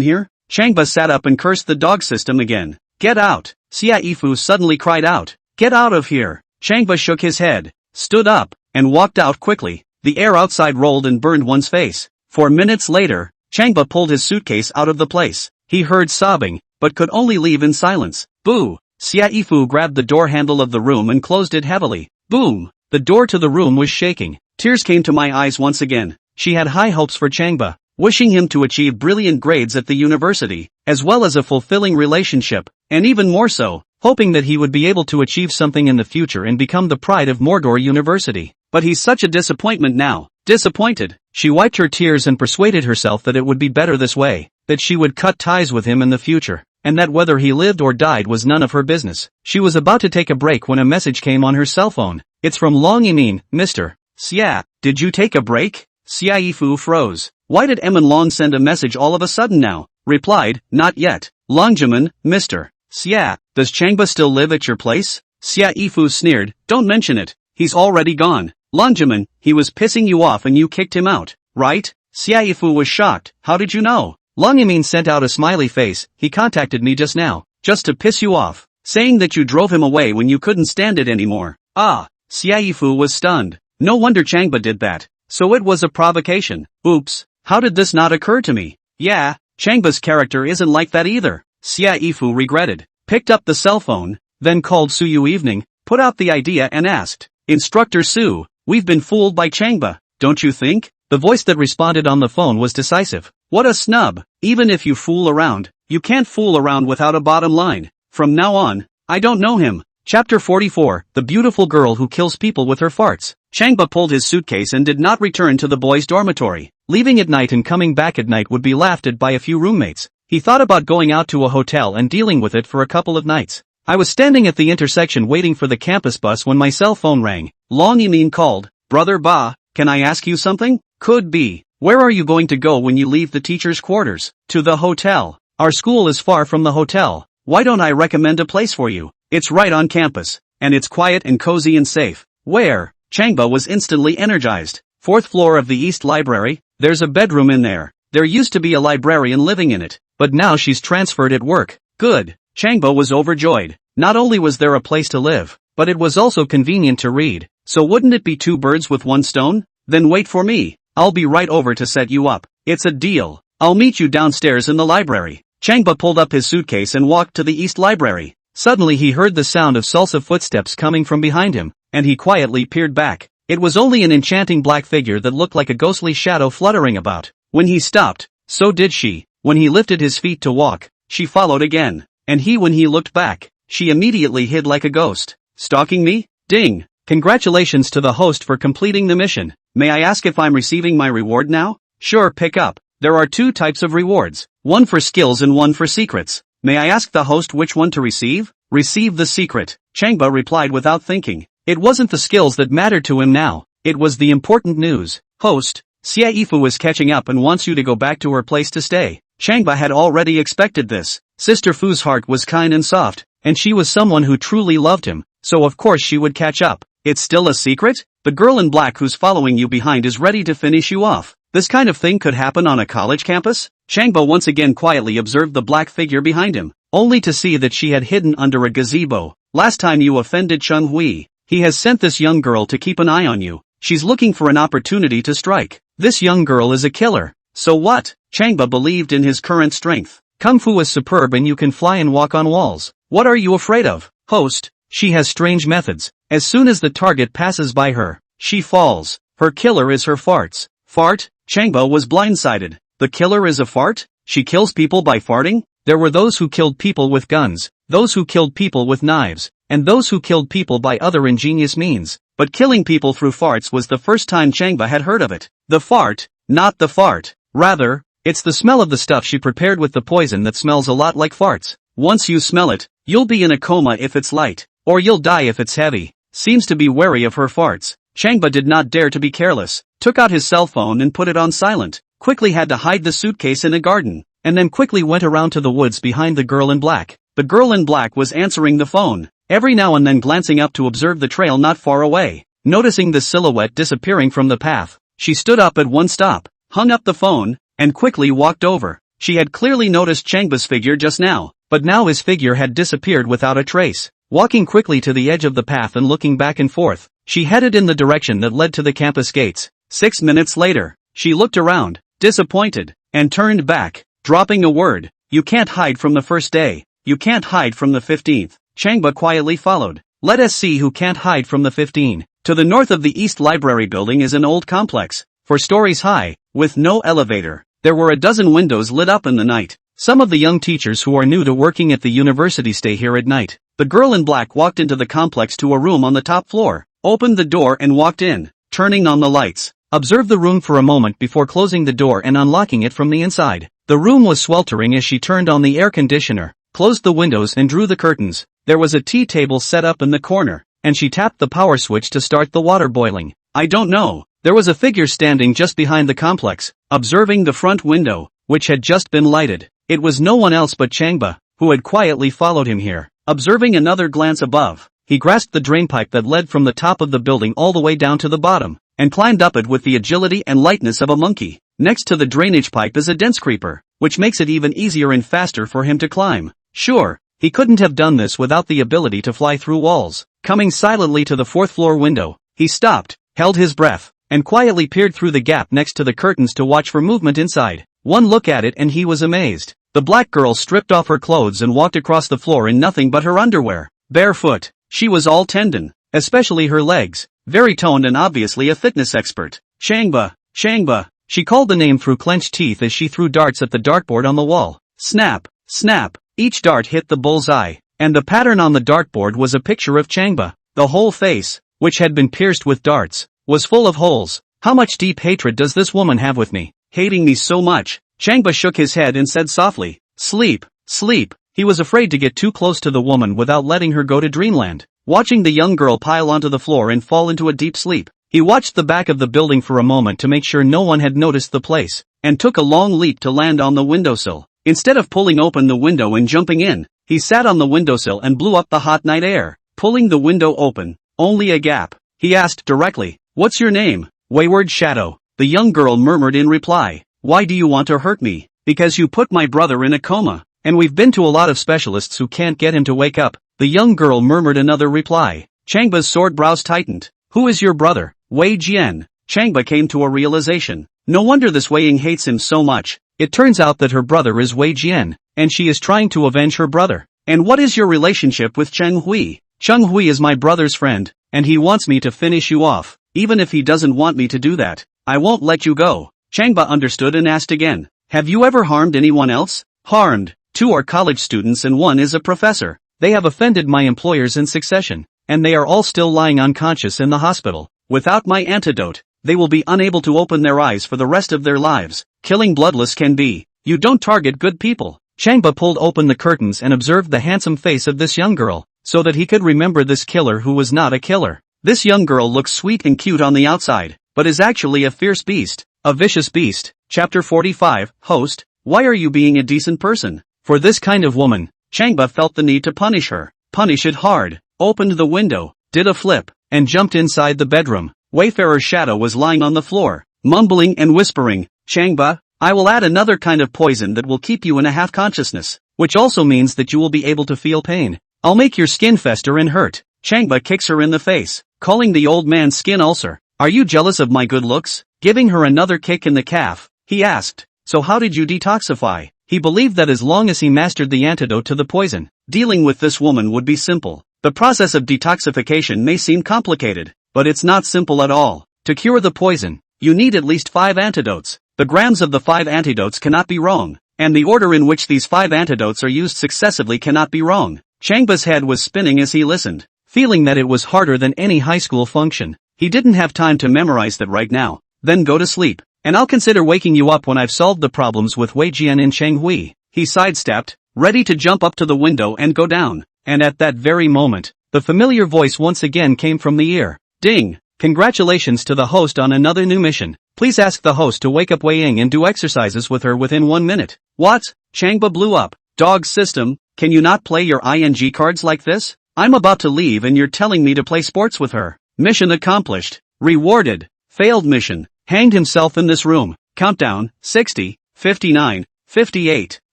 here? Changba sat up and cursed the dog system again. Get out! Xiaifu suddenly cried out. Get out of here! Changba shook his head, stood up, and walked out quickly. The air outside rolled and burned one's face. 4 minutes later, Changba pulled his suitcase out of the place. He heard sobbing, but could only leave in silence. Boo! Xiaifu grabbed the door handle of the room and closed it heavily. Boom! The door to the room was shaking. Tears came to my eyes once again. She had high hopes for Changba, wishing him to achieve brilliant grades at the university, as well as a fulfilling relationship, and even more so, hoping that he would be able to achieve something in the future and become the pride of Mordor University. But he's such a disappointment now. Disappointed, she wiped her tears and persuaded herself that it would be better this way, that she would cut ties with him in the future, and that whether he lived or died was none of her business. She was about to take a break when a message came on her cell phone. It's from Long Yimin, Mr. Xia, did you take a break? Xiaifu froze. Why did Emin Long send a message all of a sudden now? Replied, not yet. Longjaman, Mr. Xia, does Changba still live at your place? Xiaifu sneered, don't mention it. He's already gone. Longjaman, he was pissing you off and you kicked him out, right? Xiaifu was shocked. How did you know? Long Yimin sent out a smiley face. He contacted me just now, just to piss you off, saying that you drove him away when you couldn't stand it anymore. Ah, Xiaifu was stunned. No wonder Changba did that. So it was a provocation. Oops, how did this not occur to me? Yeah, Changba's character isn't like that either. Xiaifu regretted, picked up the cell phone, then called Su Yui, put out the idea and asked, Instructor Su, we've been fooled by Changba, don't you think? The voice that responded on the phone was decisive. What a snub. Even if you fool around, you can't fool around without a bottom line. From now on, I don't know him. Chapter 44, The Beautiful Girl Who Kills People with Her Farts. Changba pulled his suitcase and did not return to the boys' dormitory. Leaving at night and coming back at night would be laughed at by a few roommates. He thought about going out to a hotel and dealing with it for a couple of nights. I was standing at the intersection waiting for the campus bus when my cell phone rang. Long Yimin called. Brother Ba, can I ask you something? Could be. Where are you going to go when you leave the teacher's quarters? To the hotel. Our school is far from the hotel. Why don't I recommend a place for you? It's right on campus, and it's quiet and cozy and safe. Where? Changba was instantly energized. 4th floor of the East Library. There's a bedroom in there. There used to be a librarian living in it, but now she's transferred at work. Good. Changba was overjoyed. Not only was there a place to live, but it was also convenient to read. So wouldn't it be 2 birds with 1 stone? Then wait for me. I'll be right over to set you up. It's a deal. I'll meet you downstairs in the library. Changba pulled up his suitcase and walked to the East Library. Suddenly he heard the sound of salsa footsteps coming from behind him, and he quietly peered back. It was only an enchanting black figure that looked like a ghostly shadow fluttering about. When he stopped, so did she. When he lifted his feet to walk, she followed again. And when he looked back, she immediately hid like a ghost. Stalking me? Ding! Congratulations to the host for completing the mission. May I ask if I'm receiving my reward now? Sure, pick up. There are 2 types of rewards. One for skills and one for secrets. May I ask the host which one to receive? Receive the secret. Changba replied without thinking. It wasn't the skills that mattered to him now. It was the important news. Host, Xiaifu is catching up and wants you to go back to her place to stay. Changba had already expected this. Sister Fu's heart was kind and soft, and she was someone who truly loved him, so of course she would catch up. It's still a secret? The girl in black who's following you behind is ready to finish you off. This kind of thing could happen on a college campus? Changba once again quietly observed the black figure behind him, only to see that she had hidden under a gazebo. Last time you offended Chun Hui. He has sent this young girl to keep an eye on you. She's looking for an opportunity to strike. This young girl is a killer. So what? Changba believed in his current strength. Kung Fu is superb and you can fly and walk on walls. What are you afraid of? Host, she has strange methods. As soon as the target passes by her, she falls. Her killer is her farts. Fart? Changba was blindsided. The killer is a fart? She kills people by farting? There were those who killed people with guns, those who killed people with knives, and those who killed people by other ingenious means. But killing people through farts was the first time Changba had heard of it. The fart, not the fart. Rather, it's the smell of the stuff she prepared with the poison that smells a lot like farts. Once you smell it, you'll be in a coma if it's light, or you'll die if it's heavy. Seems to be wary of her farts. Changba did not dare to be careless, took out his cell phone and put it on silent, quickly had to hide the suitcase in a garden, and then quickly went around to the woods behind the girl in black. The girl in black was answering the phone, every now and then glancing up to observe the trail not far away. Noticing the silhouette disappearing from the path, she stood up at one stop, hung up the phone, and quickly walked over. She had clearly noticed Changba's figure just now, but now his figure had disappeared without a trace. Walking quickly to the edge of the path and looking back and forth, she headed in the direction that led to the campus gates. 6 minutes later, she looked around, disappointed, and turned back, dropping a word. You can't hide from the first day. You can't hide from the 15th. Changba quietly followed. Let us see who can't hide from the 15. To the north of the East Library building is an old complex, 4 stories high, with no elevator. There were a dozen windows lit up in the night. Some of the young teachers who are new to working at the university stay here at night. The girl in black walked into the complex to a room on the top floor, opened the door and walked in, turning on the lights. Observed the room for a moment before closing the door and unlocking it from the inside. The room was sweltering as she turned on the air conditioner, closed the windows and drew the curtains. There was a tea table set up in the corner, and she tapped the power switch to start the water boiling. I don't know. There was a figure standing just behind the complex, observing the front window, which had just been lighted. It was no one else but Changba, who had quietly followed him here. Observing another glance above, he grasped the drainpipe that led from the top of the building all the way down to the bottom, and climbed up it with the agility and lightness of a monkey. Next to the drainage pipe is a dense creeper, which makes it even easier and faster for him to climb. Sure, he couldn't have done this without the ability to fly through walls. Coming silently to the 4th floor window, he stopped, held his breath, and quietly peered through the gap next to the curtains to watch for movement inside. One look at it and he was amazed. The black girl stripped off her clothes and walked across the floor in nothing but her underwear. Barefoot, she was all tendon, especially her legs, very toned and obviously a fitness expert. Changba, Changba, she called the name through clenched teeth as she threw darts at the dartboard on the wall. Snap, snap, each dart hit the bullseye, and the pattern on the dartboard was a picture of Changba. The whole face, which had been pierced with darts, was full of holes. How much deep hatred does this woman have with me? Hating me so much? Changba shook his head and said softly, sleep, sleep. He was afraid to get too close to the woman without letting her go to dreamland. Watching the young girl pile onto the floor and fall into a deep sleep, he watched the back of the building for a moment to make sure no one had noticed the place, and took a long leap to land on the windowsill. Instead of pulling open the window and jumping in, he sat on the windowsill and blew up the hot night air, pulling the window open. Only a gap. He asked directly, "What's your name?" "Wayward Shadow," the young girl murmured in reply. "Why do you want to hurt me?" "Because you put my brother in a coma, and we've been to a lot of specialists who can't get him to wake up," the young girl murmured another reply. Changba's sword brows tightened. "Who is your brother?" "Wei Jian." Changba came to a realization. No wonder this Wei Ying hates him so much. It turns out that her brother is Wei Jian, and she is trying to avenge her brother. "And what is your relationship with Cheng Hui?" "Cheng Hui is my brother's friend, and he wants me to finish you off. Even if he doesn't want me to do that, I won't let you go." Changba understood and asked again, "Have you ever harmed anyone else?" "Harmed. 2 are college students and 1 is a professor. They have offended my employers in succession, and they are all still lying unconscious in the hospital. Without my antidote, they will be unable to open their eyes for the rest of their lives. Killing bloodless can be. You don't target good people." Changba pulled open the curtains and observed the handsome face of this young girl, so that he could remember this killer who was not a killer. This young girl looks sweet and cute on the outside, but is actually a fierce beast. A vicious beast. Chapter 45, Host, why are you being a decent person? For this kind of woman, Changba felt the need to punish her. Punish it hard. Opened the window, did a flip, and jumped inside the bedroom. Wayfarer's shadow was lying on the floor, mumbling and whispering, "Changba, I will add another kind of poison that will keep you in a half-consciousness, which also means that you will be able to feel pain. I'll make your skin fester and hurt." Changba kicks her in the face, calling the old man skin ulcer. "Are you jealous of my good looks?" Giving her another kick in the calf, he asked, "So how did you detoxify?" He believed that as long as he mastered the antidote to the poison, dealing with this woman would be simple. The process of detoxification may seem complicated, but it's not simple at all. To cure the poison, you need at least 5 antidotes. The grams of the 5 antidotes cannot be wrong, and the order in which these 5 antidotes are used successively cannot be wrong. Changba's head was spinning as he listened, feeling that it was harder than any high school function. He didn't have time to memorize that right now. Then go to sleep, and I'll consider waking you up when I've solved the problems with Wei Jian and Cheng Hui. He sidestepped, ready to jump up to the window and go down, and at that very moment, the familiar voice once again came from the ear. Ding! Congratulations to the host on another new mission. Please ask the host to wake up Wei Ying and do exercises with her within 1 minute. What? Changba blew up. Dog system, can you not play your ING cards like this? I'm about to leave and you're telling me to play sports with her. Mission accomplished. Rewarded. Failed mission. Hanged himself in this room. Countdown, 60, 59, 58.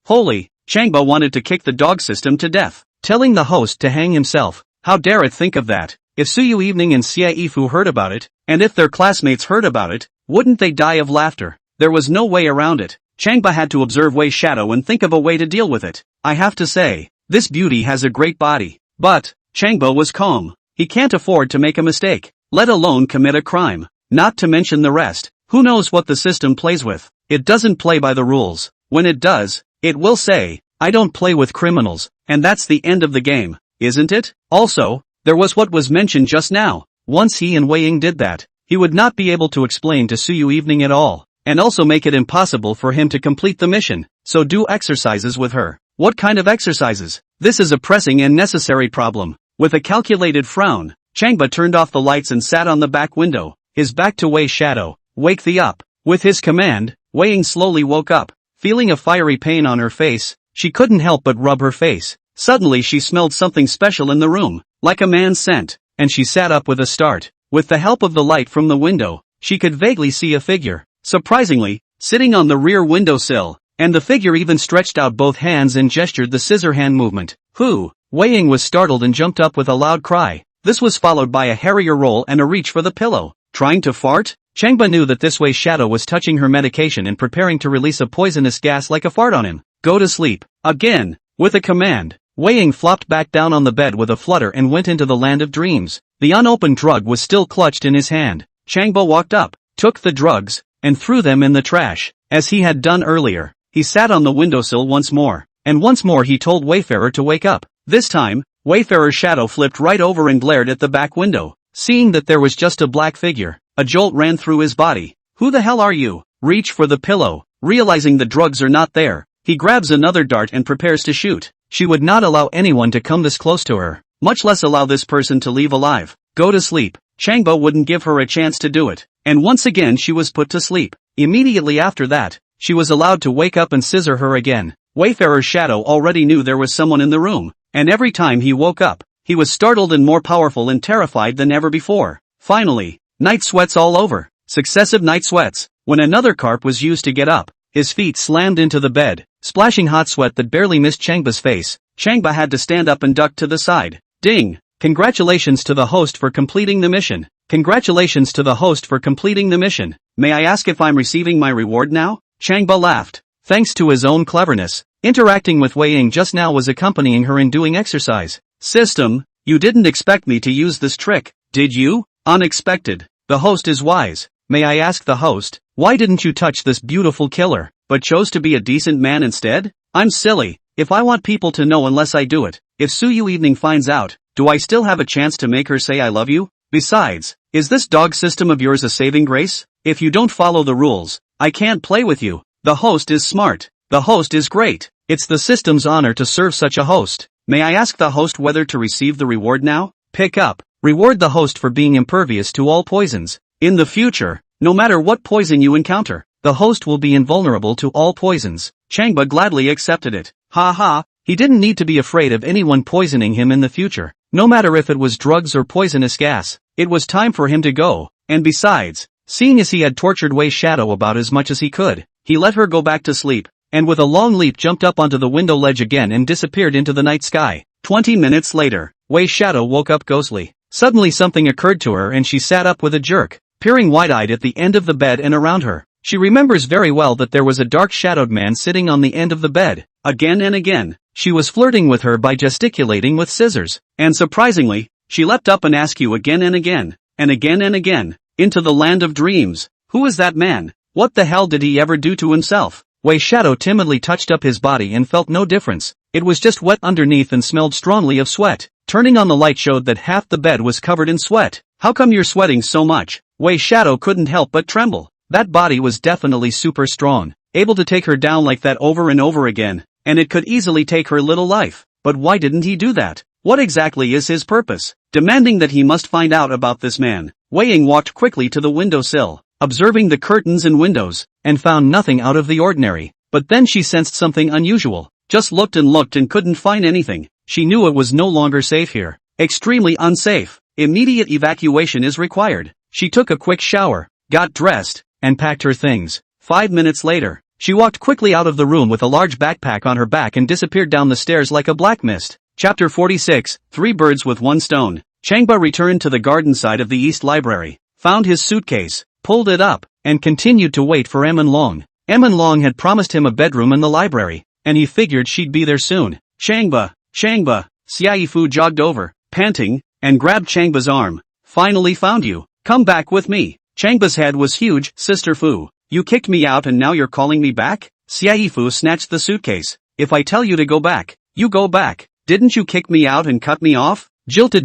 Holy, Changba wanted to kick the dog system to death. Telling the host to hang himself. How dare it think of that? If Su Yui Evening and Xie Yifu heard about it, and if their classmates heard about it, wouldn't they die of laughter? There was no way around it. Changba had to observe Wei's shadow and think of a way to deal with it. I have to say, this beauty has a great body. But, Changba was calm. He can't afford to make a mistake, let alone commit a crime. Not to mention the rest. Who knows what the system plays with? It doesn't play by the rules. When it does, it will say, I don't play with criminals, and that's the end of the game, isn't it? Also, there was what was mentioned just now. Once he and Wei Ying did that, he would not be able to explain to Su Yui Evening at all, and also make it impossible for him to complete the mission. So do exercises with her. What kind of exercises? This is a pressing and necessary problem. With a calculated frown, Changba turned off the lights and sat on the back window, his back to Wei's shadow. Wake thee up. With his command, Wei Ying slowly woke up. Feeling a fiery pain on her face, she couldn't help but rub her face. Suddenly she smelled something special in the room, like a man's scent, and she sat up with a start. With the help of the light from the window, she could vaguely see a figure, surprisingly, sitting on the rear windowsill, and the figure even stretched out both hands and gestured the scissor hand movement. Who? Wei Ying was startled and jumped up with a loud cry. This was followed by a hairier roll and a reach for the pillow. Trying to fart? Changba knew that this Wei's shadow was touching her medication and preparing to release a poisonous gas like a fart on him. Go to sleep. Again. With a command, Wei Ying flopped back down on the bed with a flutter and went into the land of dreams. The unopened drug was still clutched in his hand. Changba walked up, took the drugs, and threw them in the trash. As he had done earlier, he sat on the windowsill once more, and once more he told Wayfarer to wake up. This time, Wayfarer's shadow flipped right over and glared at the back window. Seeing that there was just a black figure, a jolt ran through his body. Who the hell are you? Reach for the pillow. Realizing the drugs are not there, he grabs another dart and prepares to shoot. She would not allow anyone to come this close to her, much less allow this person to leave alive. Go to sleep. Changba wouldn't give her a chance to do it, and once again she was put to sleep. Immediately after that, she was allowed to wake up and scissor her again. Wayfarer's shadow already knew there was someone in the room, and every time he woke up, he was startled and more powerful and terrified than ever before. Finally, night sweats all over. Successive night sweats. When another carp was used to get up, his feet slammed into the bed, splashing hot sweat that barely missed Changba's face. Changba had to stand up and duck to the side. Ding! Congratulations to the host for completing the mission. Congratulations to the host for completing the mission. May I ask if I'm receiving my reward now? Changba laughed. Thanks to his own cleverness, interacting with Wei Ying just now was accompanying her in doing exercise. System, you didn't expect me to use this trick, did you? Unexpected. The host is wise. May I ask the host, why didn't you touch this beautiful killer, but chose to be a decent man instead? I'm silly, if I want people to know unless I do it. If Su Yui Evening finds out, do I still have a chance to make her say I love you? Besides, is this dog system of yours a saving grace? If you don't follow the rules, I can't play with you. The host is smart. The host is great. It's the system's honor to serve such a host. May I ask the host whether to receive the reward now? Pick up. Reward the host for being impervious to all poisons. In the future, no matter what poison you encounter, the host will be invulnerable to all poisons. Changba gladly accepted it. Ha ha, he didn't need to be afraid of anyone poisoning him in the future, no matter if it was drugs or poisonous gas. It was time for him to go, and besides, seeing as he had tortured Wei's shadow about as much as he could, he let her go back to sleep, and with a long leap jumped up onto the window ledge again and disappeared into the night sky. 20 minutes later, Wei's shadow woke up ghostly. Suddenly something occurred to her and she sat up with a jerk, peering wide-eyed at the end of the bed and around her. She remembers very well that there was a dark-shadowed man sitting on the end of the bed. Again and again, she was flirting with her by gesticulating with scissors. And surprisingly, she leapt up and asked you again and again, and again and again, into the land of dreams. Who is that man? What the hell did he ever do to himself? Wei Shadow timidly touched up his body and felt no difference. It was just wet underneath and smelled strongly of sweat. Turning on the light showed that half the bed was covered in sweat. How come you're sweating so much? Wei Shadow couldn't help but tremble. That body was definitely super strong, able to take her down like that over and over again, and it could easily take her little life. But why didn't he do that? What exactly is his purpose? Demanding that he must find out about this man, Wei Ying walked quickly to the windowsill, observing the curtains and windows, and found nothing out of the ordinary. But then she sensed something unusual. Just looked and couldn't find anything. She knew it was no longer safe here. Extremely unsafe. Immediate evacuation is required. She took a quick shower, got dressed, and packed her things. 5 minutes later, she walked quickly out of the room with a large backpack on her back and disappeared down the stairs like a black mist. Chapter 46, 3 Birds with 1 Stone. Changba returned to the garden side of the East Library, found his suitcase, pulled it up, and continued to wait for Emin Long. Emin Long had promised him a bedroom in the library, and he figured she'd be there soon. Changba, Xiaoyi Fu jogged over, panting, and grabbed Changba's arm. Finally found you. Come back with me. Changba's head was huge. Sister Fu, you kicked me out and now you're calling me back? Xiaoyi Fu snatched the suitcase. If I tell you to go back, you go back. Didn't you kick me out and cut me off? Jilted.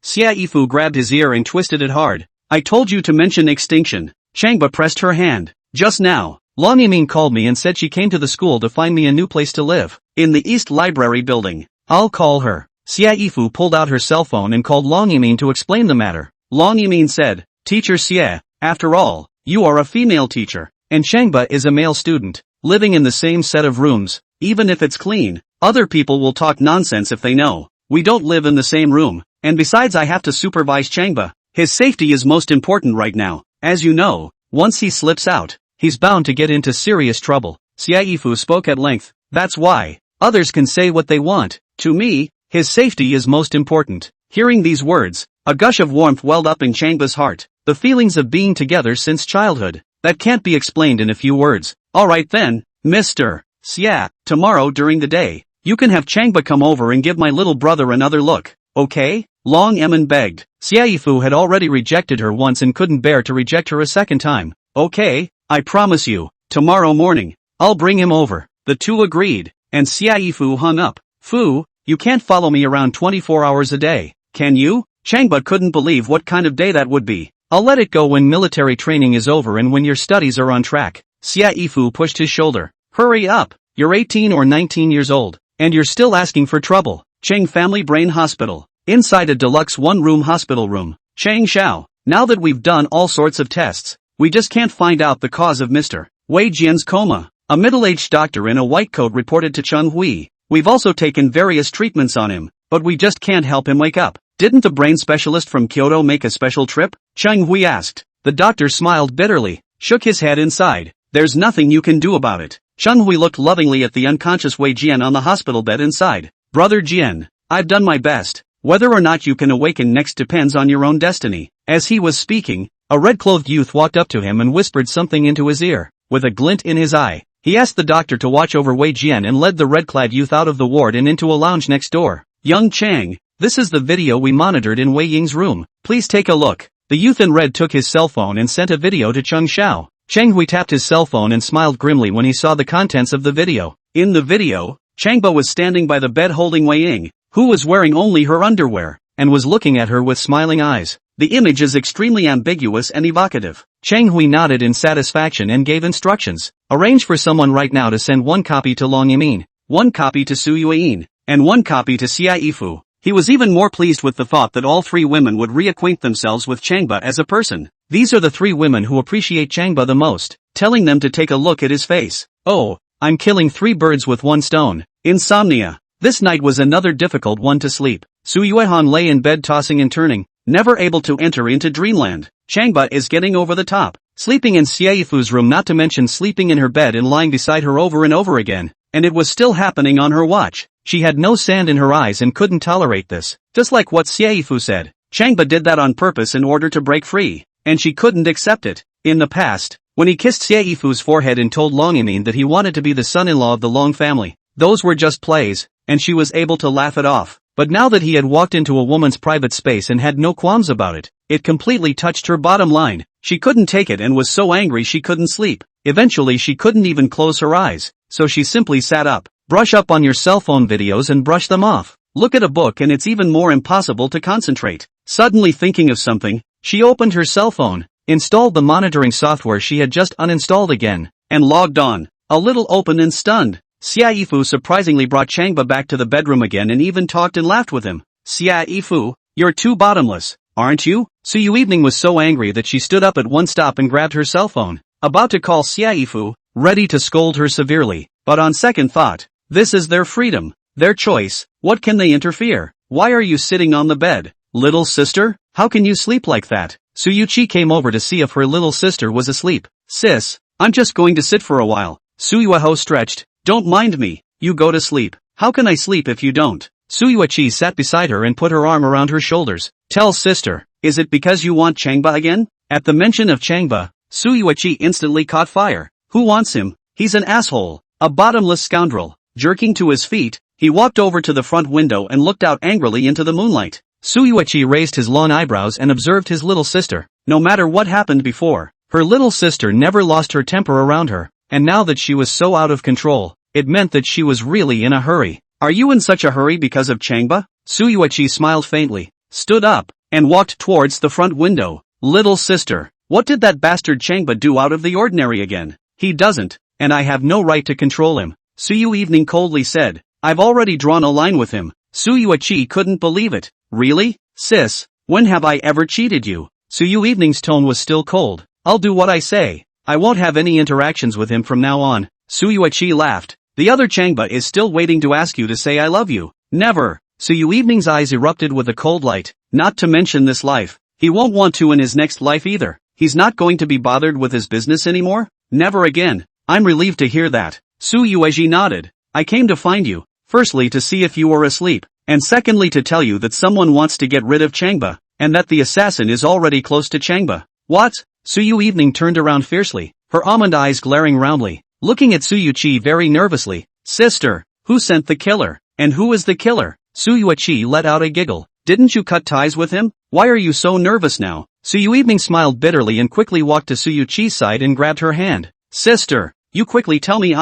Xiaoyi Fu grabbed his ear and twisted it hard. I told you to mention extinction. Changba pressed her hand. Just now, Long Yimin called me and said she came to the school to find me a new place to live. In the East Library building. I'll call her. Xiaoyi Fu pulled out her cell phone and called Long Yimin to explain the matter. Long Yimin said, Teacher Xie, after all, you are a female teacher, and Changba is a male student, living in the same set of rooms. Even if it's clean, other people will talk nonsense if they know. We don't live in the same room, and besides I have to supervise Changba. His safety is most important right now. As you know, once he slips out, he's bound to get into serious trouble. Xiaoyi Fu spoke at length. That's why. Others can say what they want. To me, his safety is most important. Hearing these words, a gush of warmth welled up in Changba's heart. The feelings of being together since childhood. That can't be explained in a few words. Alright then, Mr. Xia, tomorrow during the day, you can have Changba come over and give my little brother another look. Okay? Long Emin begged. Xiaoyi Fu had already rejected her once and couldn't bear to reject her a second time. Okay, I promise you, tomorrow morning, I'll bring him over. The two agreed, and Xiaoyi Fu hung up. Fu, you can't follow me around 24 hours a day, can you? Changba couldn't believe what kind of day that would be. I'll let it go when military training is over and when your studies are on track. Xiaoyi Fu pushed his shoulder. Hurry up, you're 18 or 19 years old, and you're still asking for trouble. Cheng Family Brain Hospital. Inside a deluxe one-room hospital room. Chang Xiao, now that we've done all sorts of tests, we just can't find out the cause of Mr. Wei Jian's coma. A middle-aged doctor in a white coat reported to Cheng Hui. We've also taken various treatments on him, but we just can't help him wake up. Didn't a brain specialist from Kyoto make a special trip? Cheng Hui asked. The doctor smiled bitterly, shook his head inside. There's nothing you can do about it. Cheng Hui looked lovingly at the unconscious Wei Jian on the hospital bed inside. Brother Jian, I've done my best. Whether or not you can awaken next depends on your own destiny. As he was speaking, a red-clothed youth walked up to him and whispered something into his ear. With a glint in his eye, he asked the doctor to watch over Wei Jian and led the red-clad youth out of the ward and into a lounge next door. Young Chang, this is the video we monitored in Wei Ying's room. Please take a look. The youth in red took his cell phone and sent a video to Cheng Xiao. Cheng Hui tapped his cell phone and smiled grimly when he saw the contents of the video. In the video, Changba was standing by the bed holding Wei Ying, who was wearing only her underwear, and was looking at her with smiling eyes. The image is extremely ambiguous and evocative. Cheng Hui nodded in satisfaction and gave instructions. Arrange for someone right now to send 1 copy to Long Yimin, 1 copy to Su Yui, and 1 copy to Xiaoyi Fu. He was even more pleased with the thought that all 3 women would reacquaint themselves with Changba as a person. These are the 3 women who appreciate Changba the most, telling them to take a look at his face. Oh, I'm killing 3 birds with 1 stone. Insomnia. This night was another difficult one to sleep. Su Yuihan lay in bed tossing and turning, never able to enter into dreamland. Changba is getting over the top, sleeping in Xiaoyi Fu's room, not to mention sleeping in her bed and lying beside her over and over again, and it was still happening on her watch. She had no sand in her eyes and couldn't tolerate this. Just like what Xiaoyi Fu said, Changba did that on purpose in order to break free, and she couldn't accept it. In the past, when he kissed Seifu's forehead and told Long Imin that he wanted to be the son-in-law of the Long family, those were just plays, and she was able to laugh it off. But now that he had walked into a woman's private space and had no qualms about it, it completely touched her bottom line. She couldn't take it and was so angry she couldn't sleep. Eventually she couldn't even close her eyes, so she simply sat up. Brush up on your cell phone videos and brush them off. Look at a book and it's even more impossible to concentrate. Suddenly thinking of something, she opened her cell phone, installed the monitoring software she had just uninstalled again, and logged on. A little open and stunned, Seifu surprisingly brought Changba back to the bedroom again and even talked and laughed with him. Seifu, you're too bottomless, aren't you? Su Yui was so angry that she stood up at one stop and grabbed her cell phone, about to call Seifu, ready to scold her severely. But on second thought, this is their freedom, their choice, what can they interfere? Why are you sitting on the bed, little sister? How can you sleep like that? Su Yui came over to see if her little sister was asleep. Sis, I'm just going to sit for a while. Su Yui stretched. Don't mind me, you go to sleep. How can I sleep if you don't? Su Yui sat beside her and put her arm around her shoulders. Tell sister, is it because you want Changba again? At the mention of Changba, Su Yui instantly caught fire. Who wants him? He's an asshole, a bottomless scoundrel. Jerking to his feet, he walked over to the front window and looked out angrily into the moonlight. Su Yui raised his long eyebrows and observed his little sister. No matter what happened before, her little sister never lost her temper around her. And now that she was so out of control, it meant that she was really in a hurry. Are you in such a hurry because of Changba? Su Yui smiled faintly, stood up, and walked towards the front window. Little sister, what did that bastard Changba do out of the ordinary again? He doesn't, and I have no right to control him. Su Yui coldly said, I've already drawn a line with him. Su Yui couldn't believe it. Really? Sis, when have I ever cheated you? Su Yui's tone was still cold. I'll do what I say. I won't have any interactions with him from now on. Su Yui laughed. The other Changba is still waiting to ask you to say I love you. Never. Su Yui's eyes erupted with a cold light. Not to mention this life. He won't want to in his next life either. He's not going to be bothered with his business anymore? Never again. I'm relieved to hear that. Su Yui nodded. I came to find you, firstly to see if you were asleep, and secondly to tell you that someone wants to get rid of Changba, and that the assassin is already close to Changba. What? Su Yui turned around fiercely, her almond eyes glaring roundly, looking at Su Yui very nervously. Sister, who sent the killer? And who is the killer? Su Yui let out a giggle. Didn't you cut ties with him? Why are you so nervous now? Su Yui smiled bitterly and quickly walked to Su Yui's side and grabbed her hand. Sister, you quickly tell me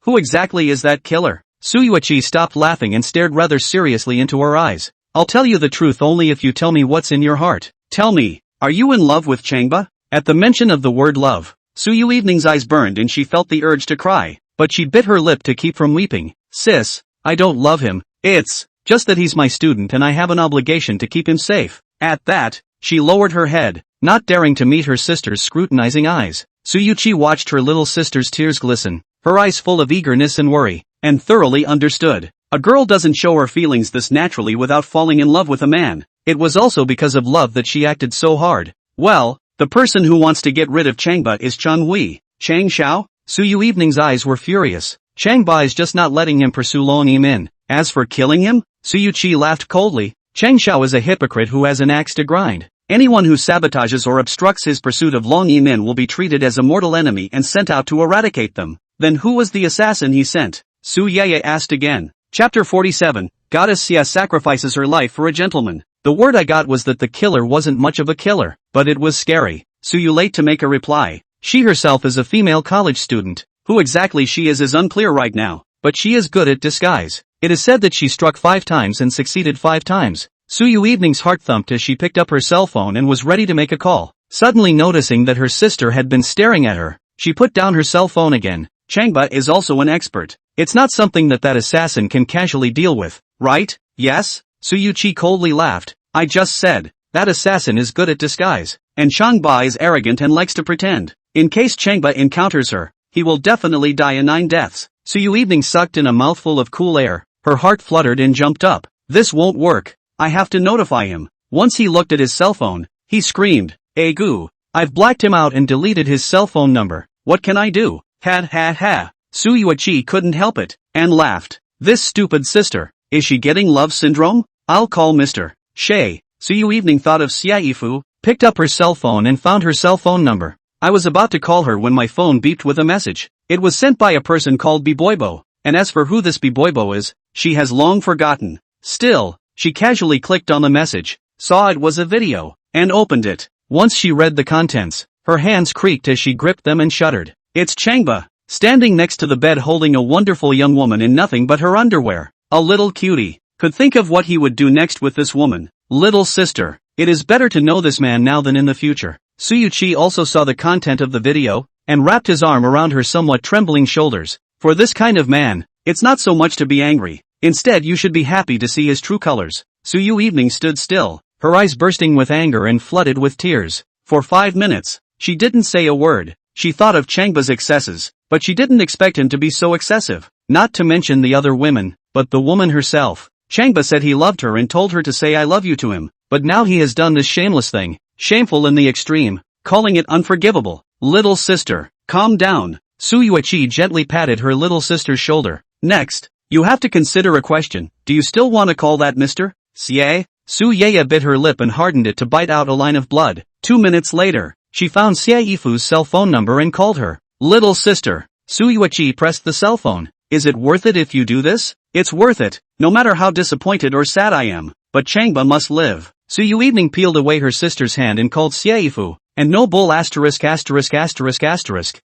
who exactly is that killer? Su Yui stopped laughing and stared rather seriously into her eyes. I'll tell you the truth only if you tell me what's in your heart. Tell me, are you in love with Changba? At the mention of the word love, Su Yui's eyes burned and she felt the urge to cry, but she bit her lip to keep from weeping. Sis, I don't love him, it's just that he's my student and I have an obligation to keep him safe. At that, she lowered her head, not daring to meet her sister's scrutinizing eyes. Su Yui watched her little sister's tears glisten, her eyes full of eagerness and worry, and thoroughly understood. A girl doesn't show her feelings this naturally without falling in love with a man. It was also because of love that she acted so hard. Well, the person who wants to get rid of Changba is Chang Wei. Chang Xiao? Su Yui's eyes were furious. Changba is just not letting him pursue Long Imin. As for killing him? Su Yui laughed coldly. Chang Xiao is a hypocrite who has an axe to grind. Anyone who sabotages or obstructs his pursuit of Long Imin will be treated as a mortal enemy and sent out to eradicate them. Then who was the assassin he sent? Su Yui asked again. Chapter 47, Goddess Xia sacrifices her life for a gentleman. The word I got was that the killer wasn't much of a killer, but it was scary. Su Yui late to make a reply. She herself is a female college student. Who exactly she is unclear right now, but she is good at disguise. It is said that she struck 5 times and succeeded 5 times. Su Yui's heart thumped as she picked up her cell phone and was ready to make a call. Suddenly noticing that her sister had been staring at her, she put down her cell phone again. Changba is also an expert. It's not something that assassin can casually deal with, right? Yes? Su Yui coldly laughed. I just said, that assassin is good at disguise, and Changba is arrogant and likes to pretend. In case Changba encounters her, he will definitely die a 9 deaths. Su Yui sucked in a mouthful of cool air, her heart fluttered and jumped up. This won't work. I have to notify him. Once he looked at his cell phone, he screamed, Goo! I've blacked him out and deleted his cell phone number. What can I do? Ha ha ha. Su Yui couldn't help it, and laughed. This stupid sister, is she getting love syndrome? I'll call Mr. Shay. Su Yui thought of Xiaifu, picked up her cell phone and found her cell phone number. I was about to call her when my phone beeped with a message. It was sent by a person called Biboibo, and as for who this Biboibo is, she has long forgotten. Still, she casually clicked on the message, saw it was a video, and opened it. Once she read the contents, her hands creaked as she gripped them and shuddered. It's Changba, standing next to the bed holding a wonderful young woman in nothing but her underwear. A little cutie. Could think of what he would do next with this woman. Little sister. It is better to know this man now than in the future. Su Yui also saw the content of the video, and wrapped his arm around her somewhat trembling shoulders. For this kind of man, it's not so much to be angry. Instead you should be happy to see his true colors. Su Yui stood still, her eyes bursting with anger and flooded with tears. For 5 minutes, she didn't say a word. She thought of Changba's excesses, but she didn't expect him to be so excessive. Not to mention the other women, but the woman herself. Changba said he loved her and told her to say I love you to him, but now he has done this shameless thing. Shameful in the extreme, calling it unforgivable. Little sister, calm down. Su Yui gently patted her little sister's shoulder. Next, you have to consider a question. Do you still want to call that Mr. Xie? Su Yui bit her lip and hardened it to bite out a line of blood. 2 minutes later, she found Xiaifu's cell phone number and called her. Little sister. Su Yui pressed the cell phone. Is it worth it if you do this? It's worth it, no matter how disappointed or sad I am. But Changba must live. Su Yui peeled away her sister's hand and called Xiaifu. And no bull *******.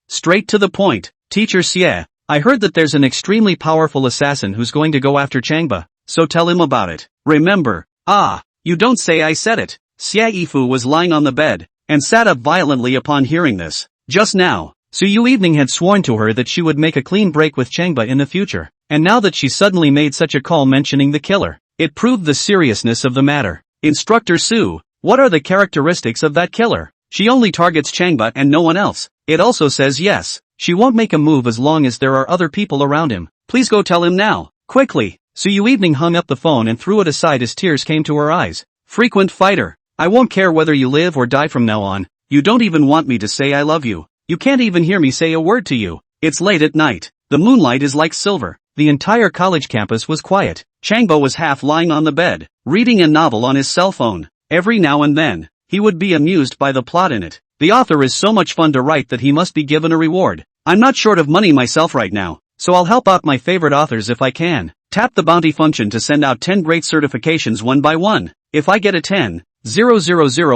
Straight to the point. Teacher Xie, I heard that there's an extremely powerful assassin who's going to go after Changba, so tell him about it. Remember. Ah, you don't say I said it. Xiaifu was lying on the bed, and sat up violently upon hearing this. Just now, Su Yui had sworn to her that she would make a clean break with Changba in the future, and now that she suddenly made such a call mentioning the killer, it proved the seriousness of the matter. Instructor Su, what are the characteristics of that killer? She only targets Changba and no one else. It also says yes, she won't make a move as long as there are other people around him. Please go tell him now, quickly. Su Yui hung up the phone and threw it aside as tears came to her eyes. Frequent fighter, I won't care whether you live or die from now on. You don't even want me to say I love you. You can't even hear me say a word to you. It's late at night. The moonlight is like silver. The entire college campus was quiet. Changba was half lying on the bed, reading a novel on his cell phone. Every now and then, he would be amused by the plot in it. The author is so much fun to write that he must be given a reward. I'm not short of money myself right now, so I'll help out my favorite authors if I can. Tap the bounty function to send out 10 great certifications one by one. If I get a 10,000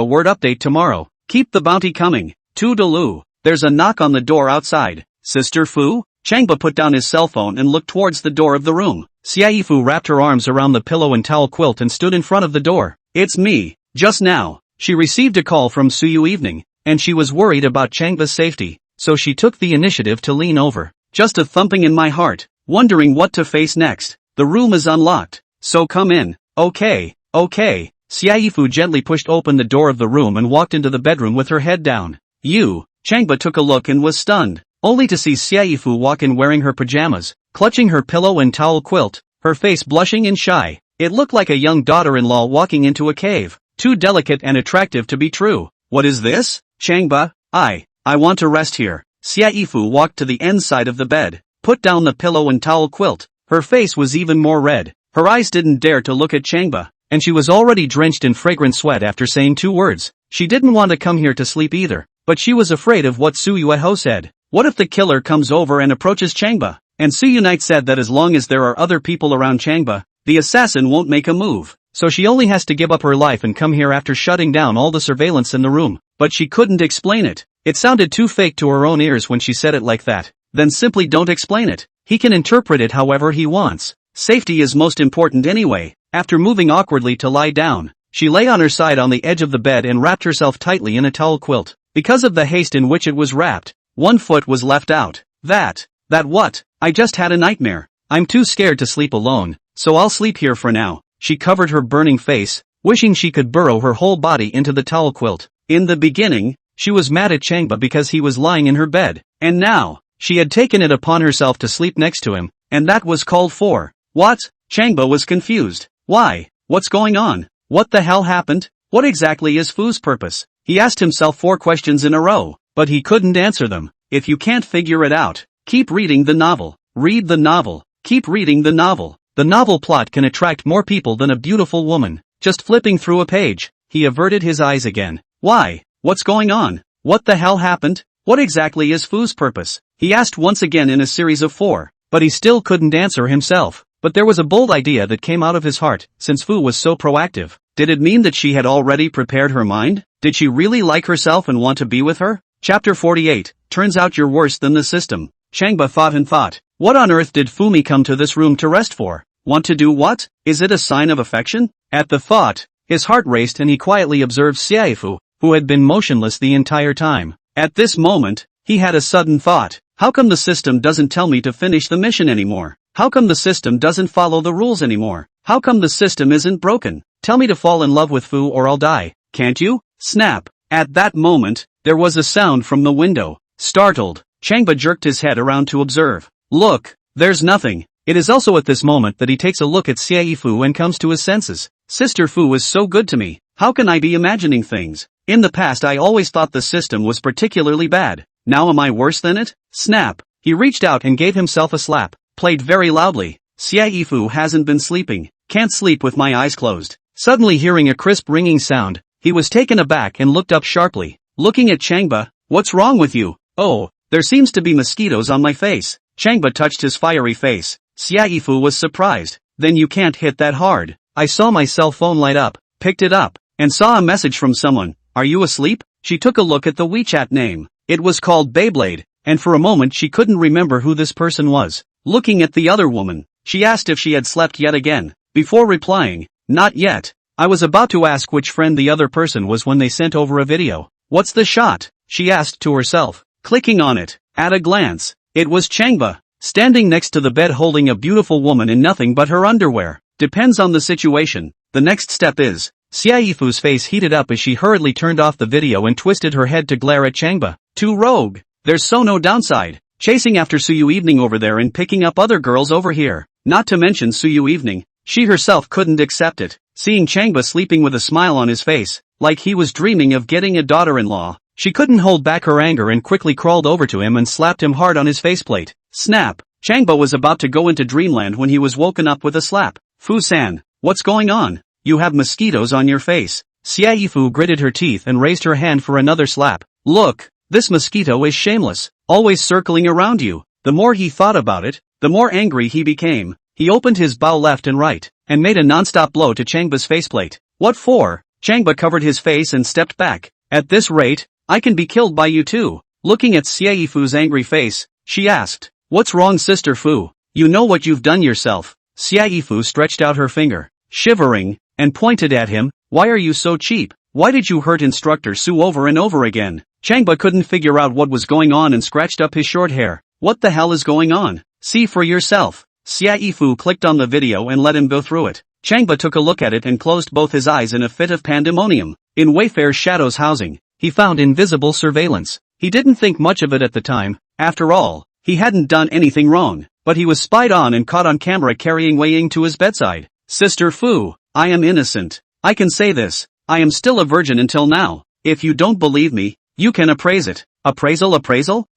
word update tomorrow, keep the bounty coming. Toodaloo. There's a knock on the door outside. Sister Fu? Changba put down his cell phone and looked towards the door of the room. Xiaifu wrapped her arms around the pillow and towel quilt and stood in front of the door. It's me. Just now, she received a call from Su Yui, and she was worried about Changba's safety, so she took the initiative to lean over. Just a thumping in my heart, wondering what to face next. The room is unlocked, so come in. Okay. Xiaifu gently pushed open the door of the room and walked into the bedroom with her head down. Changba took a look and was stunned, only to see Xiaifu walk in wearing her pajamas, clutching her pillow and towel quilt, her face blushing and shy. It looked like a young daughter-in-law walking into a cave, too delicate and attractive to be true. What is this? Changba, I want to rest here. Xiaifu walked to the end side of the bed, put down the pillow and towel quilt. Her face was even more red. Her eyes didn't dare to look at Changba, and she was already drenched in fragrant sweat after saying 2 words. She didn't want to come here to sleep either, but she was afraid of what Su Yui said. What if the killer comes over and approaches Changba? And Su Yui said that as long as there are other people around Changba, the assassin won't make a move. So she only has to give up her life and come here after shutting down all the surveillance in the room. But she couldn't explain it. It sounded too fake to her own ears when she said it like that. Then simply don't explain it. He can interpret it however he wants. Safety is most important anyway. After moving awkwardly to lie down, she lay on her side on the edge of the bed and wrapped herself tightly in a towel quilt. Because of the haste in which it was wrapped, one foot was left out. That what? I just had a nightmare. I'm too scared to sleep alone, so I'll sleep here for now. She covered her burning face, wishing she could burrow her whole body into the towel quilt. In the beginning, she was mad at Changba because he was lying in her bed, and now, she had taken it upon herself to sleep next to him, and that was called for. What? Changba was confused. Why? What's going on? What the hell happened? What exactly is Fu's purpose? He asked himself 4 questions in a row, but he couldn't answer them. If you can't figure it out, keep reading the novel. Read the novel. Keep reading the novel. The novel plot can attract more people than a beautiful woman. Just flipping through a page. He averted his eyes again. Why? What's going on? What the hell happened? What exactly is Fu's purpose? He asked once again in a series of 4. But he still couldn't answer himself. But there was a bold idea that came out of his heart, since Fu was so proactive. Did it mean that she had already prepared her mind? Did she really like herself and want to be with her? Chapter 48. Turns out you're worse than the system. Changba thought and thought. What on earth did Fumi come to this room to rest for? Want to do what? Is it a sign of affection? At the thought, his heart raced and he quietly observed Xiaifu, who had been motionless the entire time. At this moment, he had a sudden thought. How come the system doesn't tell me to finish the mission anymore? How come the system doesn't follow the rules anymore? How come the system isn't broken? Tell me to fall in love with Fu or I'll die, can't you? Snap. At that moment, there was a sound from the window. Startled, Changba jerked his head around to observe. Look, there's nothing. It is also at this moment that he takes a look at Xiaifu and comes to his senses. Sister Fu is so good to me. How can I be imagining things? In the past I always thought the system was particularly bad. Now am I worse than it? Snap. He reached out and gave himself a slap. Played very loudly. Xiaifu hasn't been sleeping. Can't sleep with my eyes closed. Suddenly hearing a crisp ringing sound, he was taken aback and looked up sharply. Looking at Changba, what's wrong with you? Oh, there seems to be mosquitoes on my face. Changba touched his fiery face. Xiaifu was surprised. Then you can't hit that hard. I saw my cell phone light up, picked it up, and saw a message from someone. Are you asleep? She took a look at the WeChat name. It was called Beyblade, and for a moment she couldn't remember who this person was. Looking at the other woman, she asked if she had slept yet again. Before replying, not yet. I was about to ask which friend the other person was when they sent over a video. What's the shot? She asked to herself. Clicking on it, at a glance, it was Changba, standing next to the bed holding a beautiful woman in nothing but her underwear. Depends on the situation. The next step is. Xiaifu's face heated up as she hurriedly turned off the video and twisted her head to glare at Changba. Too rogue. There's so no downside. Chasing after Su Yui evening over there and picking up other girls over here. Not to mention Su Yui evening. She herself couldn't accept it. Seeing Changba sleeping with a smile on his face, like he was dreaming of getting a daughter-in-law, she couldn't hold back her anger and quickly crawled over to him and slapped him hard on his faceplate. Snap. Changba was about to go into dreamland when he was woken up with a slap. Fu-san, what's going on? You have mosquitoes on your face. Xiaifu gritted her teeth and raised her hand for another slap. Look, this mosquito is shameless, always circling around you. The more he thought about it, the more angry he became. He opened his bow left and right, and made a non-stop blow to Changba's faceplate. What for? Changba covered his face and stepped back. At this rate, I can be killed by you too. Looking at Xiaifu's angry face, she asked, what's wrong Sister Fu? You know what you've done yourself. Xiaifu stretched out her finger, shivering, and pointed at him. Why are you so cheap? Why did you hurt Instructor Su over and over again? Changba couldn't figure out what was going on and scratched up his short hair. What the hell is going on? See for yourself. Xiaifu clicked on the video and let him go through it. Changba took a look at it and closed both his eyes in a fit of pandemonium. In Wayfair's Shadow's housing, he found invisible surveillance. He didn't think much of it at the time. After all, he hadn't done anything wrong, but he was spied on and caught on camera carrying Wei Ying to his bedside. Sister Fu, I am innocent. I can say this. I am still a virgin until now. If you don't believe me, you can appraise it. Appraisal?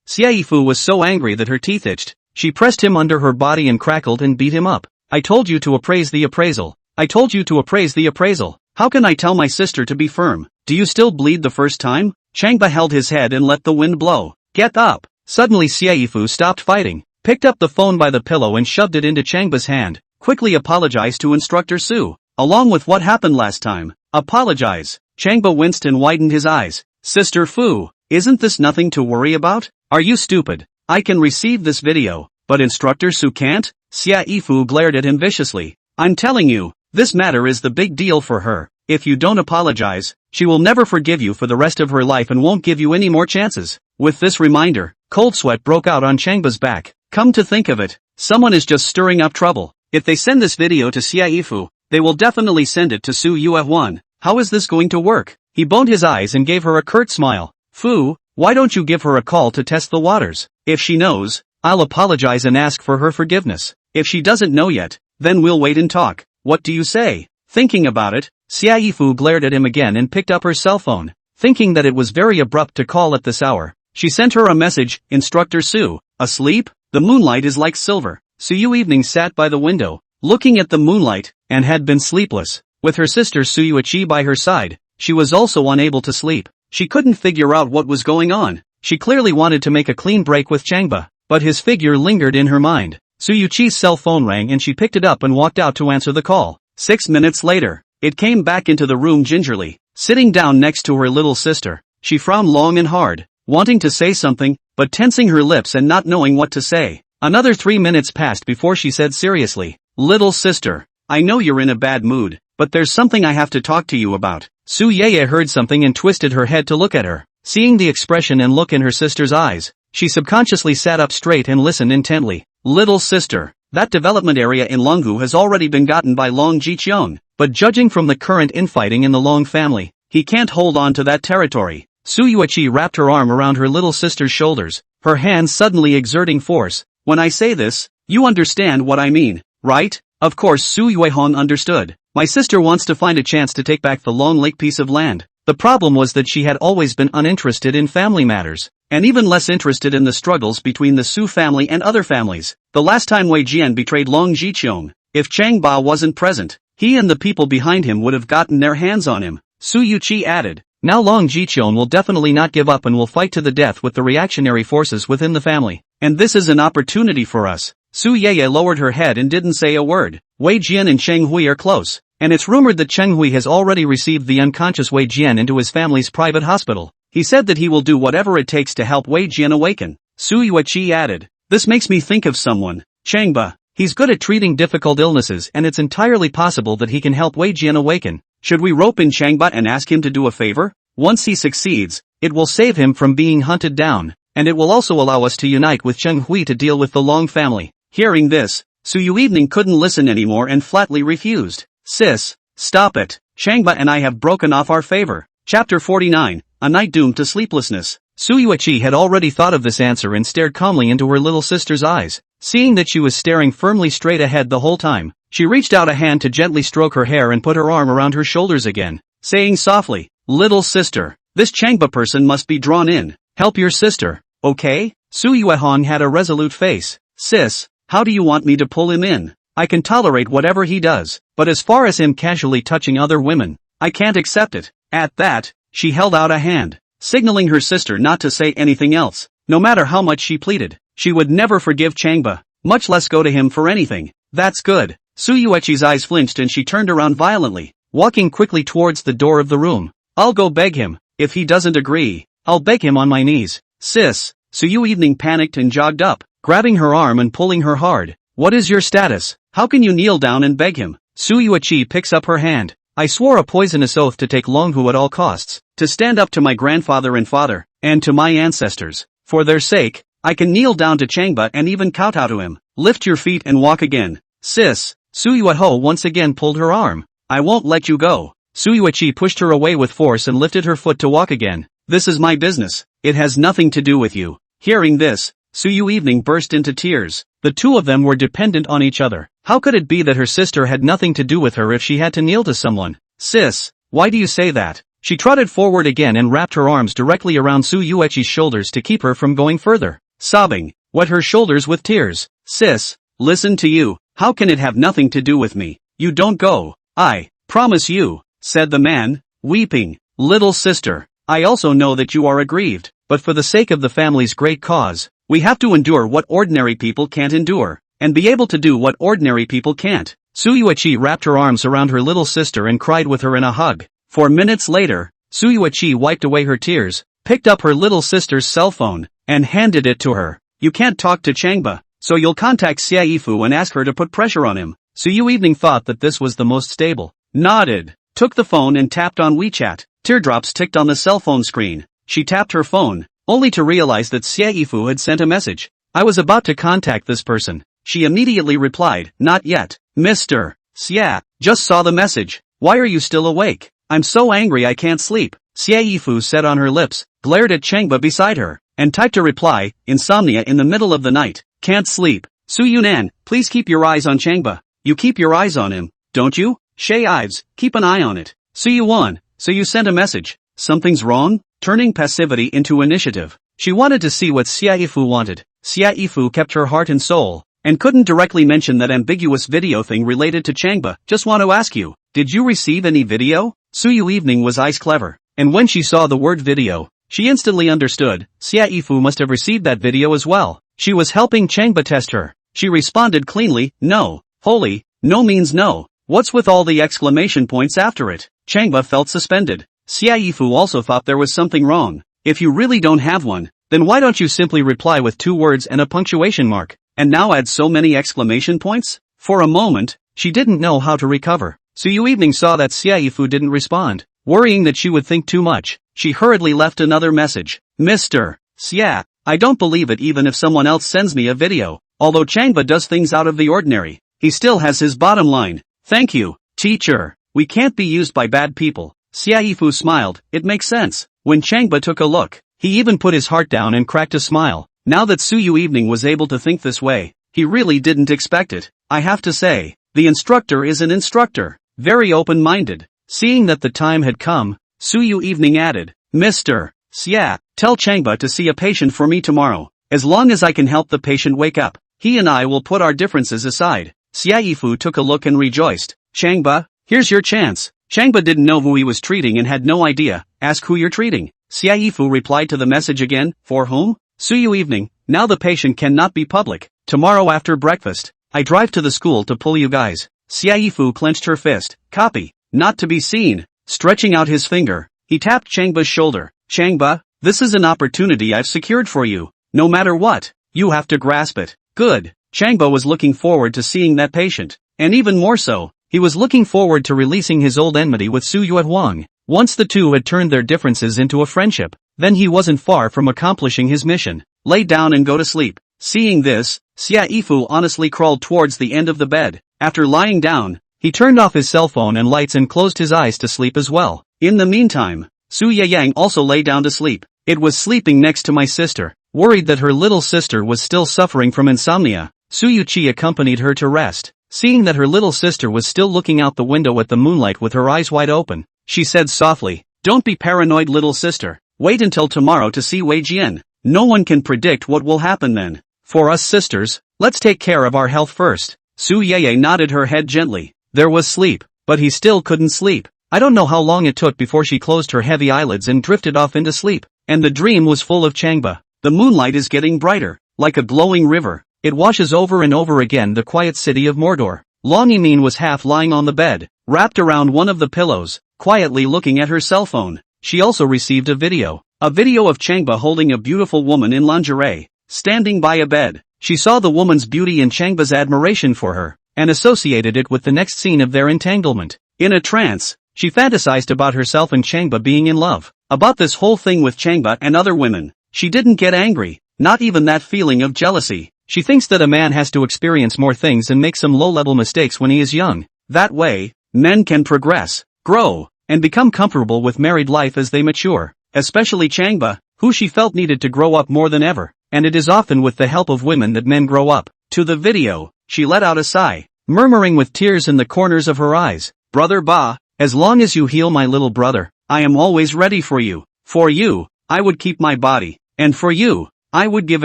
Xiaifu was so angry that her teeth itched. She pressed him under her body and crackled and beat him up. I told you to appraise the appraisal. I told you to appraise the appraisal. How can I tell my sister to be firm? Do you still bleed the first time? Changba held his head and let the wind blow. Get up. Suddenly Xiaifu stopped fighting, picked up the phone by the pillow and shoved it into Changba's hand. Quickly apologized to Instructor Su. Along with what happened last time. Apologize. Changba winced and widened his eyes. Sister Fu, isn't this nothing to worry about? Are you stupid? I can receive this video, but Instructor Su can't? Xiaifu glared at him viciously. I'm telling you, this matter is the big deal for her. If you don't apologize, she will never forgive you for the rest of her life and won't give you any more chances. With this reminder, cold sweat broke out on Changba's back. Come to think of it, someone is just stirring up trouble. If they send this video to Xiaifu, they will definitely send it to Su Yui. How is this going to work? He boned his eyes and gave her a curt smile. Fu, why don't you give her a call to test the waters? If she knows, I'll apologize and ask for her forgiveness. If she doesn't know yet, then we'll wait and talk. What do you say? Thinking about it, Xiaifu glared at him again and picked up her cell phone. Thinking that it was very abrupt to call at this hour, she sent her a message. Instructor Su, asleep? The moonlight is like silver. Su Yui evening sat by the window, looking at the moonlight, and had been sleepless. With her sister Su Yui by her side, she was also unable to sleep. She couldn't figure out what was going on. She clearly wanted to make a clean break with Changba, but his figure lingered in her mind. Su Yui's cell phone rang and she picked it up and walked out to answer the call. 6 minutes later, it came back into the room gingerly, sitting down next to her little sister. She frowned long and hard, wanting to say something, but tensing her lips and not knowing what to say. Another 3 minutes passed before she said seriously, "Little sister, I know you're in a bad mood, but there's something I have to talk to you about." Su Yui heard something and twisted her head to look at her. Seeing the expression and look in her sister's eyes, she subconsciously sat up straight and listened intently. "Little sister, that development area in Longhu has already been gotten by Long Jicheon, but judging from the current infighting in the Long family, he can't hold on to that territory." Su Yui wrapped her arm around her little sister's shoulders, her hands suddenly exerting force. "When I say this, you understand what I mean, right?" Of course Su Yui understood. "My sister wants to find a chance to take back the Long Lake piece of land." The problem was that she had always been uninterested in family matters, and even less interested in the struggles between the Su family and other families. The last time Wei Jian betrayed Long Jicheon, if Chang Ba wasn't present, he and the people behind him would have gotten their hands on him. Su Yui added, "Now Long Jicheon will definitely not give up and will fight to the death with the reactionary forces within the family, and this is an opportunity for us." Su Yui lowered her head and didn't say a word. Wei Jian and Cheng Hui are close, and it's rumored that Cheng Hui has already received the unconscious Wei Jian into his family's private hospital. He said that he will do whatever it takes to help Wei Jian awaken. Su Yui added, "This makes me think of someone, Changba. He's good at treating difficult illnesses and it's entirely possible that he can help Wei Jian awaken. Should we rope in Changba and ask him to do a favor? Once he succeeds, it will save him from being hunted down, and it will also allow us to unite with Cheng Hui to deal with the Long family." Hearing this, Su Yui couldn't listen anymore and flatly refused. "Sis, stop it. Changba and I have broken off our favor." Chapter 49, A Night Doomed to Sleeplessness. Su Yui had already thought of this answer and stared calmly into her little sister's eyes. Seeing that she was staring firmly straight ahead the whole time, she reached out a hand to gently stroke her hair and put her arm around her shoulders again, saying softly, "Little sister, this Changba person must be drawn in. Help your sister, okay?" Su Yui had a resolute face. "Sis, how do you want me to pull him in? I can tolerate whatever he does, but as far as him casually touching other women, I can't accept it." At that, she held out a hand, signaling her sister not to say anything else. No matter how much she pleaded, she would never forgive Changba, much less go to him for anything. "That's good." Su Yui's eyes flinched and she turned around violently, walking quickly towards the door of the room. "I'll go beg him. If he doesn't agree, I'll beg him on my knees." "Sis." Su Yui panicked and jogged up, grabbing her arm and pulling her hard. "What is your status? How can you kneel down and beg him?" Su Yui picks up her hand. "I swore a poisonous oath to take Longhu at all costs, to stand up to my grandfather and father, and to my ancestors. For their sake, I can kneel down to Changba and even kowtow to him. Lift your feet and walk again." "Sis." Su Yui once again pulled her arm. "I won't let you go." Su Yui pushed her away with force and lifted her foot to walk again. "This is my business. It has nothing to do with you." Hearing this, Su Yui burst into tears. The two of them were dependent on each other. How could it be that her sister had nothing to do with her if she had to kneel to someone? "Sis, why do you say that?" She trotted forward again and wrapped her arms directly around Su Yui's shoulders to keep her from going further. Sobbing, wet her shoulders with tears. "Sis, listen to you. How can it have nothing to do with me? You don't go. I promise you," said the man, weeping. "Little sister, I also know that you are aggrieved, but for the sake of the family's great cause, we have to endure what ordinary people can't endure, and be able to do what ordinary people can't." Su Yui wrapped her arms around her little sister and cried with her in a hug. 4 minutes later, Su Yui wiped away her tears, picked up her little sister's cell phone, and handed it to her. "You can't talk to Changba, so you'll contact Xia Yifu and ask her to put pressure on him." Su Yui thought that this was the most stable. Nodded, took the phone and tapped on WeChat. Teardrops ticked on the cell phone screen. She tapped her phone, only to realize that Xia Yifu had sent a message. "I was about to contact this person." She immediately replied, "Not yet, Mr. Xia, just saw the message. Why are you still awake?" "I'm so angry I can't sleep." Xia Yifu said on her lips, glared at Changba beside her, and typed a reply, "Insomnia in the middle of the night, can't sleep. Su Yunan, please keep your eyes on Changba. You keep your eyes on him, don't you? Shay Ives, keep an eye on it. Su Yuan, so you sent a message. Something's wrong?" Turning passivity into initiative. She wanted to see what Xia Yifu wanted. Xia Yifu kept her heart and soul, and couldn't directly mention that ambiguous video thing related to Changba. Just want to ask you, did you receive any video? Su Yui evening was ice clever, and when she saw the word video, she instantly understood. Xiaifu must have received that video as well. She was helping Changba test her. She responded cleanly, no. Holy, no means no. What's with all the exclamation points after it? Changba felt suspended. Xiaifu also thought there was something wrong. If you really don't have one, then why don't you simply reply with 2 words and a punctuation mark, and now add so many exclamation points? For a moment, she didn't know how to recover. Su Yui evening saw that Xiaifu didn't respond. Worrying that she would think too much, she hurriedly left another message. Mr. Xia, I don't believe it even if someone else sends me a video. Although Changba does things out of the ordinary, he still has his bottom line. Thank you, teacher. We can't be used by bad people. Xiaifu smiled. It makes sense. When Changba took a look, he even put his heart down and cracked a smile. Now that Su Yui evening was able to think this way, he really didn't expect it. I have to say, the instructor is an instructor. Very open-minded. Seeing that the time had come, Su Yui evening added, Mr. Xia, tell Changba to see a patient for me tomorrow. As long as I can help the patient wake up, he and I will put our differences aside. Xiaifu took a look and rejoiced. Changba, here's your chance. Changba didn't know who he was treating and had no idea. Ask who you're treating. Xiaifu replied to the message again. For whom? Su Yui evening. Now the patient cannot be public. Tomorrow after breakfast, I drive to the school to pull you guys. Xiaifu clenched her fist. Copy. Not to be seen. Stretching out his finger, he tapped Changba's shoulder. Changba, this is an opportunity I've secured for you. No matter what, you have to grasp it. Good. Changba was looking forward to seeing that patient. And even more so, he was looking forward to releasing his old enmity with Su Yue Huang. Once the two had turned their differences into a friendship, then he wasn't far from accomplishing his mission. Lay down and go to sleep. Seeing this, Xiaifu honestly crawled towards the end of the bed. After lying down, he turned off his cell phone and lights and closed his eyes to sleep as well. In the meantime, Su Yeyang also lay down to sleep. It was sleeping next to my sister. Worried that her little sister was still suffering from insomnia, Su Yuqi accompanied her to rest. Seeing that her little sister was still looking out the window at the moonlight with her eyes wide open, she said softly, Don't be paranoid, little sister. Wait until tomorrow to see Wei Jian. No one can predict what will happen then. For us sisters, let's take care of our health first. Su Yeye nodded her head gently. There was sleep, but he still couldn't sleep. I don't know how long it took before she closed her heavy eyelids and drifted off into sleep. And the dream was full of Changba. The moonlight is getting brighter, like a glowing river. It washes over and over again the quiet city of Mordor. Long Yimin was half lying on the bed, wrapped around one of the pillows, quietly looking at her cell phone. She also received a video. A video of Changba holding a beautiful woman in lingerie, standing by a bed. She saw the woman's beauty and Changba's admiration for her, and associated it with the next scene of their entanglement. In a trance, she fantasized about herself and Changba being in love. About this whole thing with Changba and other women, she didn't get angry, not even that feeling of jealousy. She thinks that a man has to experience more things and make some low-level mistakes when he is young. That way, men can progress, grow, and become comfortable with married life as they mature. Especially Changba, who she felt needed to grow up more than ever. And it is often with the help of women that men grow up. To the video, she let out a sigh, murmuring with tears in the corners of her eyes. Brother Ba, as long as you heal my little brother, I am always ready for you. For you, I would keep my body. And for you, I would give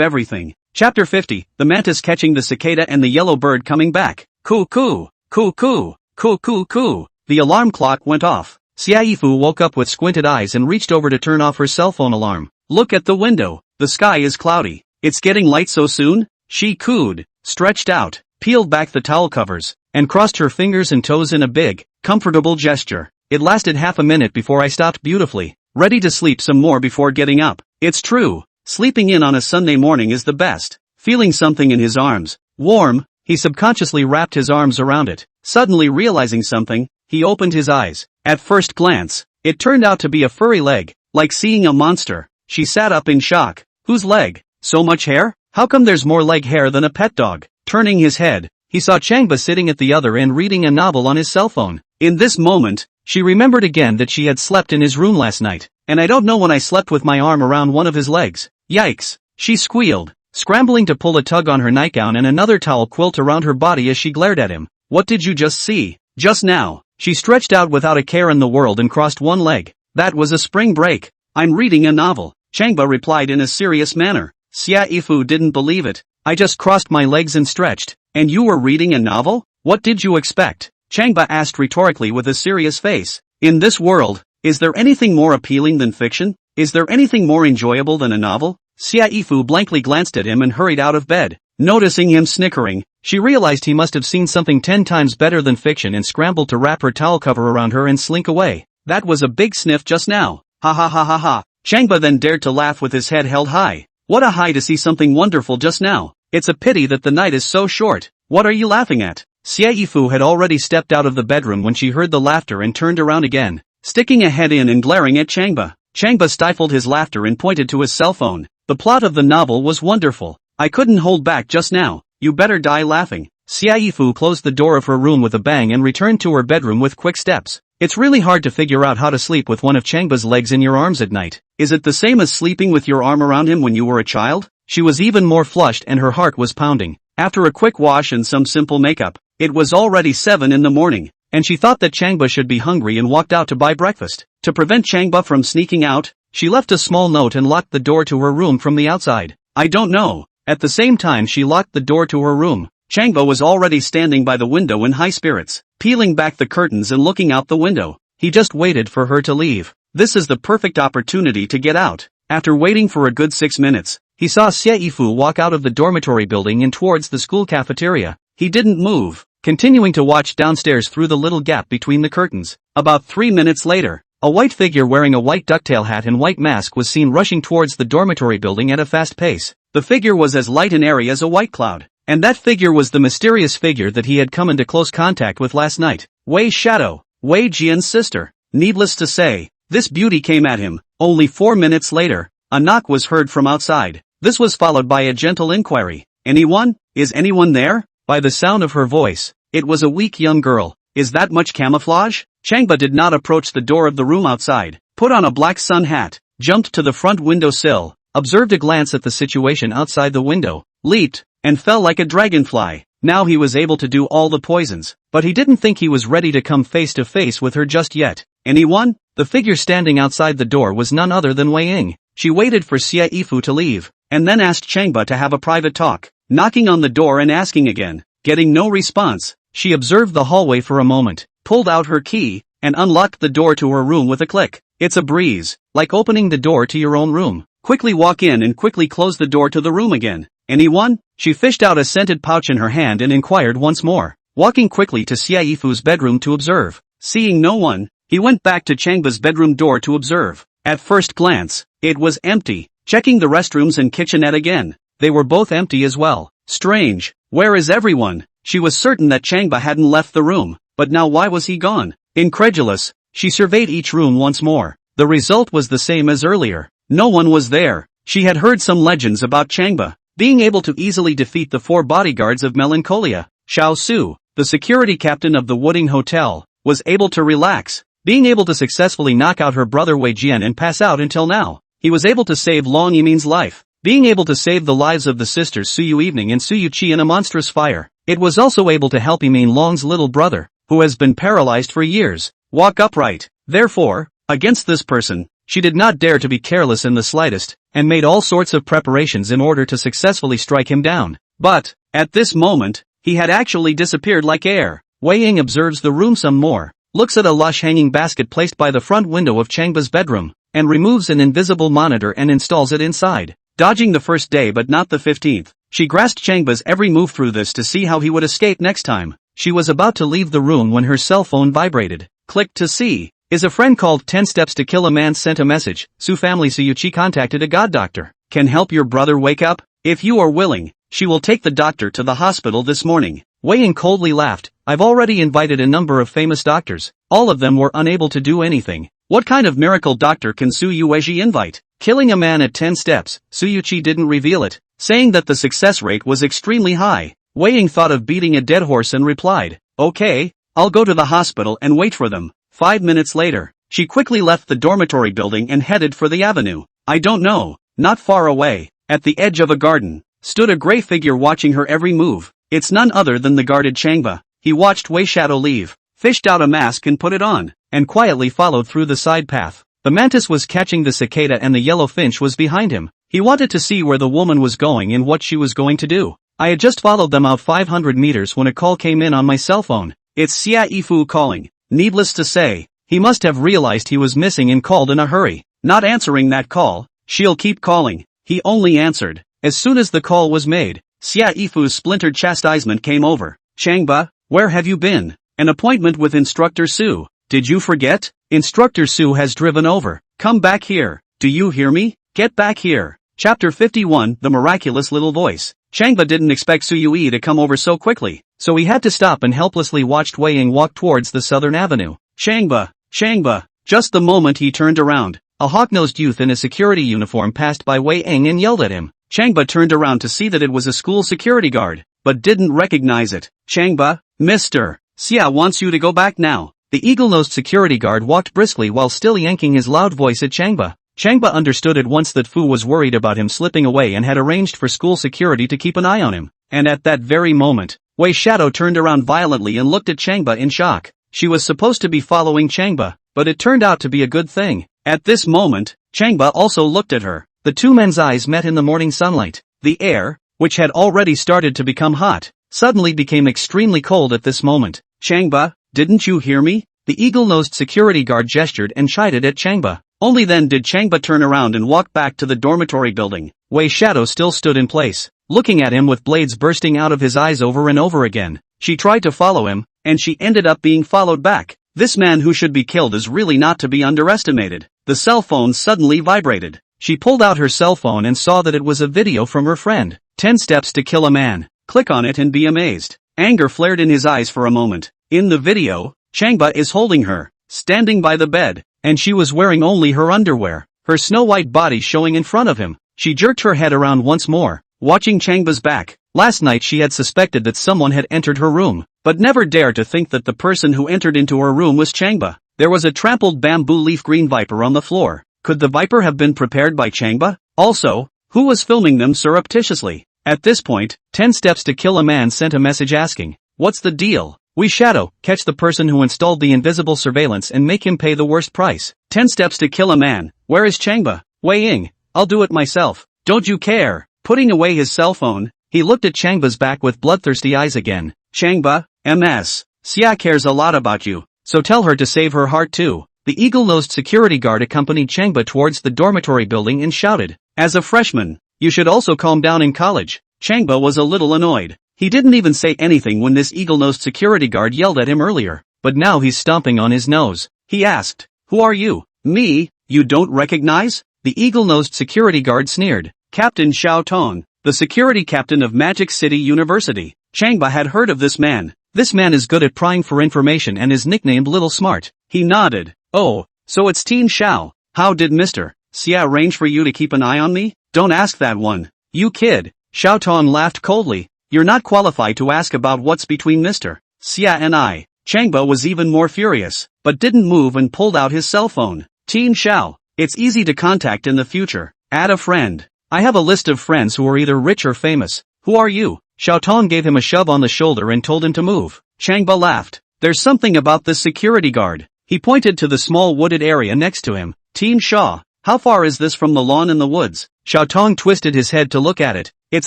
everything. Chapter 50, the mantis catching the cicada and the yellow bird coming back. Coo-coo, coo-coo, coo-coo-coo. The alarm clock went off. Xiaifu woke up with squinted eyes and reached over to turn off her cell phone alarm. Look at the window. The sky is cloudy. It's getting light so soon? She cooed, stretched out, peeled back the towel covers, and crossed her fingers and toes in a big, comfortable gesture. It lasted half a minute before I stopped beautifully, ready to sleep some more before getting up. It's true. Sleeping in on a Sunday morning is the best. Feeling something in his arms, warm, he subconsciously wrapped his arms around it. Suddenly realizing something, he opened his eyes. At first glance, it turned out to be a furry leg, like seeing a monster. She sat up in shock. Whose leg? So much hair? How come there's more leg hair than a pet dog? Turning his head, he saw Changba sitting at the other end reading a novel on his cell phone. In this moment, she remembered again that she had slept in his room last night. And I don't know when I slept with my arm around one of his legs. Yikes! She squealed, scrambling to pull a tug on her nightgown and another towel quilt around her body as she glared at him. What did you just see? Just now, she stretched out without a care in the world and crossed one leg. That was a spring break. I'm reading a novel. Changba replied in a serious manner. Xiaifu didn't believe it. I just crossed my legs and stretched. And you were reading a novel? What did you expect? Changba asked rhetorically with a serious face. In this world, is there anything more appealing than fiction? Is there anything more enjoyable than a novel? Xia Yifu blankly glanced at him and hurried out of bed. Noticing him snickering, she realized he must have seen something 10 times better than fiction and scrambled to wrap her towel cover around her and slink away. That was a big sniff just now. Ha ha ha ha ha. Changba then dared to laugh with his head held high. What a high to see something wonderful just now. It's a pity that the night is so short. What are you laughing at? Xia Yifu had already stepped out of the bedroom when she heard the laughter and turned around again, sticking a head in and glaring at Changba. Changba stifled his laughter and pointed to his cell phone. The plot of the novel was wonderful. I couldn't hold back just now. You better die laughing. Xia Yifu closed the door of her room with a bang and returned to her bedroom with quick steps. It's really hard to figure out how to sleep with one of Changba's legs in your arms at night. Is it the same as sleeping with your arm around him when you were a child? She was even more flushed and her heart was pounding. After a quick wash and some simple makeup, it was already 7 in the morning, and she thought that Changba should be hungry and walked out to buy breakfast. To prevent Changba from sneaking out, she left a small note and locked the door to her room from the outside. I don't know. At the same time she locked the door to her room, Changba was already standing by the window in high spirits, peeling back the curtains and looking out the window. He just waited for her to leave. This is the perfect opportunity to get out. After waiting for a good 6 minutes, he saw Xie Yifu walk out of the dormitory building and towards the school cafeteria. He didn't move, continuing to watch downstairs through the little gap between the curtains. About 3 minutes later, a white figure wearing a white ducktail hat and white mask was seen rushing towards the dormitory building at a fast pace. The figure was as light and airy as a white cloud. And that figure was the mysterious figure that he had come into close contact with last night. Wei Shadow, Wei Jian's sister. Needless to say, this beauty came at him. Only 4 minutes later, a knock was heard from outside. This was followed by a gentle inquiry. Anyone? Is anyone there? By the sound of her voice, it was a weak young girl. Is that much camouflage? Changba did not approach the door of the room outside, put on a black sun hat, jumped to the front window sill, observed a glance at the situation outside the window, leaped, and fell like a dragonfly. Now he was able to do all the poisons, but he didn't think he was ready to come face to face with her just yet. Anyone? The figure standing outside the door was none other than Wei Ying. She waited for Xie Yifu to leave, and then asked Changba to have a private talk, knocking on the door and asking again. Getting no response, she observed the hallway for a moment, pulled out her key, and unlocked the door to her room with a click. It's a breeze, like opening the door to your own room. Quickly walk in and quickly close the door to the room again. Anyone? She fished out a scented pouch in her hand and inquired once more, walking quickly to Xie Yifu's bedroom to observe. Seeing no one, he went back to Changba's bedroom door to observe. At first glance, it was empty. Checking the restrooms and kitchenette again, they were both empty as well. Strange, where is everyone? She was certain that Changba hadn't left the room, but now why was he gone? Incredulous, she surveyed each room once more. The result was the same as earlier. No one was there. She had heard some legends about Changba being able to easily defeat the 4 bodyguards of Melancholia. Xiao Su, the security captain of the Wooding Hotel, was able to relax, being able to successfully knock out her brother Wei Jian and pass out until now. He was able to save Long Yimin's life, being able to save the lives of the sisters Su Yui Evening and Su Yuqi in a monstrous fire. It was also able to help Yimin Long's little brother, who has been paralyzed for years, walk upright. Therefore, against this person, she did not dare to be careless in the slightest, and made all sorts of preparations in order to successfully strike him down. But, at this moment, he had actually disappeared like air. Wei Ying observes the room some more, looks at a lush hanging basket placed by the front window of Changba's bedroom, and removes an invisible monitor and installs it inside. Dodging the first day but not the 15th, she grasped Changba's every move through this to see how he would escape next time. She was about to leave the room when her cell phone vibrated. Click to see. Is a friend called 10 Steps to Kill a Man sent a message. Su family Su Yuchi contacted a god doctor. Can help your brother wake up? If you are willing, she will take the doctor to the hospital this morning. Wei Ying coldly laughed. I've already invited a number of famous doctors. All of them were unable to do anything. What kind of miracle doctor can Su Yui invite? Killing a man at 10 steps. Su Yuchi didn't reveal it, saying that the success rate was extremely high. Wei Ying thought of beating a dead horse and replied, okay, I'll go to the hospital and wait for them. 5 minutes later, she quickly left the dormitory building and headed for the avenue. I don't know. Not far away, at the edge of a garden, stood a gray figure watching her every move. It's none other than the guarded Changba. He watched Wei Shadow leave, fished out a mask and put it on, and quietly followed through the side path. The mantis was catching the cicada and the yellow finch was behind him. He wanted to see where the woman was going and what she was going to do. I had just followed them out 500 meters when a call came in on my cell phone. It's Su Yui calling. Needless to say, he must have realized he was missing and called in a hurry. Not answering that call, she'll keep calling. He only answered as soon as the call was made. Su Yui's splintered chastisement came over. Changba, where have you been? An appointment with Instructor Su. Did you forget? Instructor Su has driven over. Come back here. Do you hear me? Get back here. Chapter 51, The Miraculous Little Voice. Changba didn't expect Su Yui to come over so quickly, so he had to stop and helplessly watched Wei Ying walk towards the southern avenue. Changba. Just the moment he turned around, a hawk-nosed youth in a security uniform passed by Wei Ying and yelled at him. Changba turned around to see that it was a school security guard, but didn't recognize it. Changba, Mr. Xia wants you to go back now. The eagle-nosed security guard walked briskly while still yanking his loud voice at Changba. Changba understood at once that Fu was worried about him slipping away and had arranged for school security to keep an eye on him. And at that very moment, Wei Shadow turned around violently and looked at Changba in shock. She was supposed to be following Changba, but it turned out to be a good thing. At this moment, Changba also looked at her. The two men's eyes met in the morning sunlight. The air, which had already started to become hot, suddenly became extremely cold at this moment. Changba, didn't you hear me? The eagle-nosed security guard gestured and chided at Changba. Only then did Changba turn around and walk back to the dormitory building. Wei Shadow still stood in place, looking at him with blades bursting out of his eyes over and over again. She tried to follow him, and she ended up being followed back. This man who should be killed is really not to be underestimated. The cell phone suddenly vibrated. She pulled out her cell phone and saw that it was a video from her friend. 10 Steps to Kill a Man. Click on it and be amazed. Anger flared in his eyes for a moment. In the video, Changba is holding her, standing by the bed, and she was wearing only her underwear, her snow-white body showing in front of him. She jerked her head around once more, watching Changba's back. Last night she had suspected that someone had entered her room, but never dared to think that the person who entered into her room was Changba. There was a trampled bamboo leaf green viper on the floor. Could the viper have been prepared by Changba? Also, who was filming them surreptitiously? At this point, 10 Steps to Kill a Man sent a message asking, "What's the deal? We Shadow, catch the person who installed the invisible surveillance and make him pay the worst price." 10 Steps to Kill a Man. Where is Changba? Wei Ying, I'll do it myself. Don't you care? Putting away his cell phone, he looked at Changba's back with bloodthirsty eyes again. Changba, MS. Xia cares a lot about you, so tell her to save her heart too. The eagle-nosed security guard accompanied Changba towards the dormitory building and shouted, "As a freshman, you should also calm down in college." Changba was a little annoyed. He didn't even say anything when this eagle-nosed security guard yelled at him earlier, but now he's stomping on his nose. He asked, "Who are you?" "Me, you don't recognize?" The eagle-nosed security guard sneered. "Captain Xiao Tong, the security captain of Magic City University." Changba had heard of this man. This man is good at prying for information and is nicknamed Little Smart. He nodded. "Oh, so it's Teen Xiao. How did Mr. Xia arrange for you to keep an eye on me?" "Don't ask that one. You kid." Xiao Tong laughed coldly. "You're not qualified to ask about what's between Mr. Xia and I." Changba was even more furious, but didn't move and pulled out his cell phone. "Teen Xiao, it's easy to contact in the future. Add a friend. I have a list of friends who are either rich or famous. Who are you?" Xiao Tong gave him a shove on the shoulder and told him to move. Changba laughed. "There's something about this security guard." He pointed to the small wooded area next to him. "Teen Shaw, how far is this from the lawn in the woods?" Xiao Tong twisted his head to look at it. "It's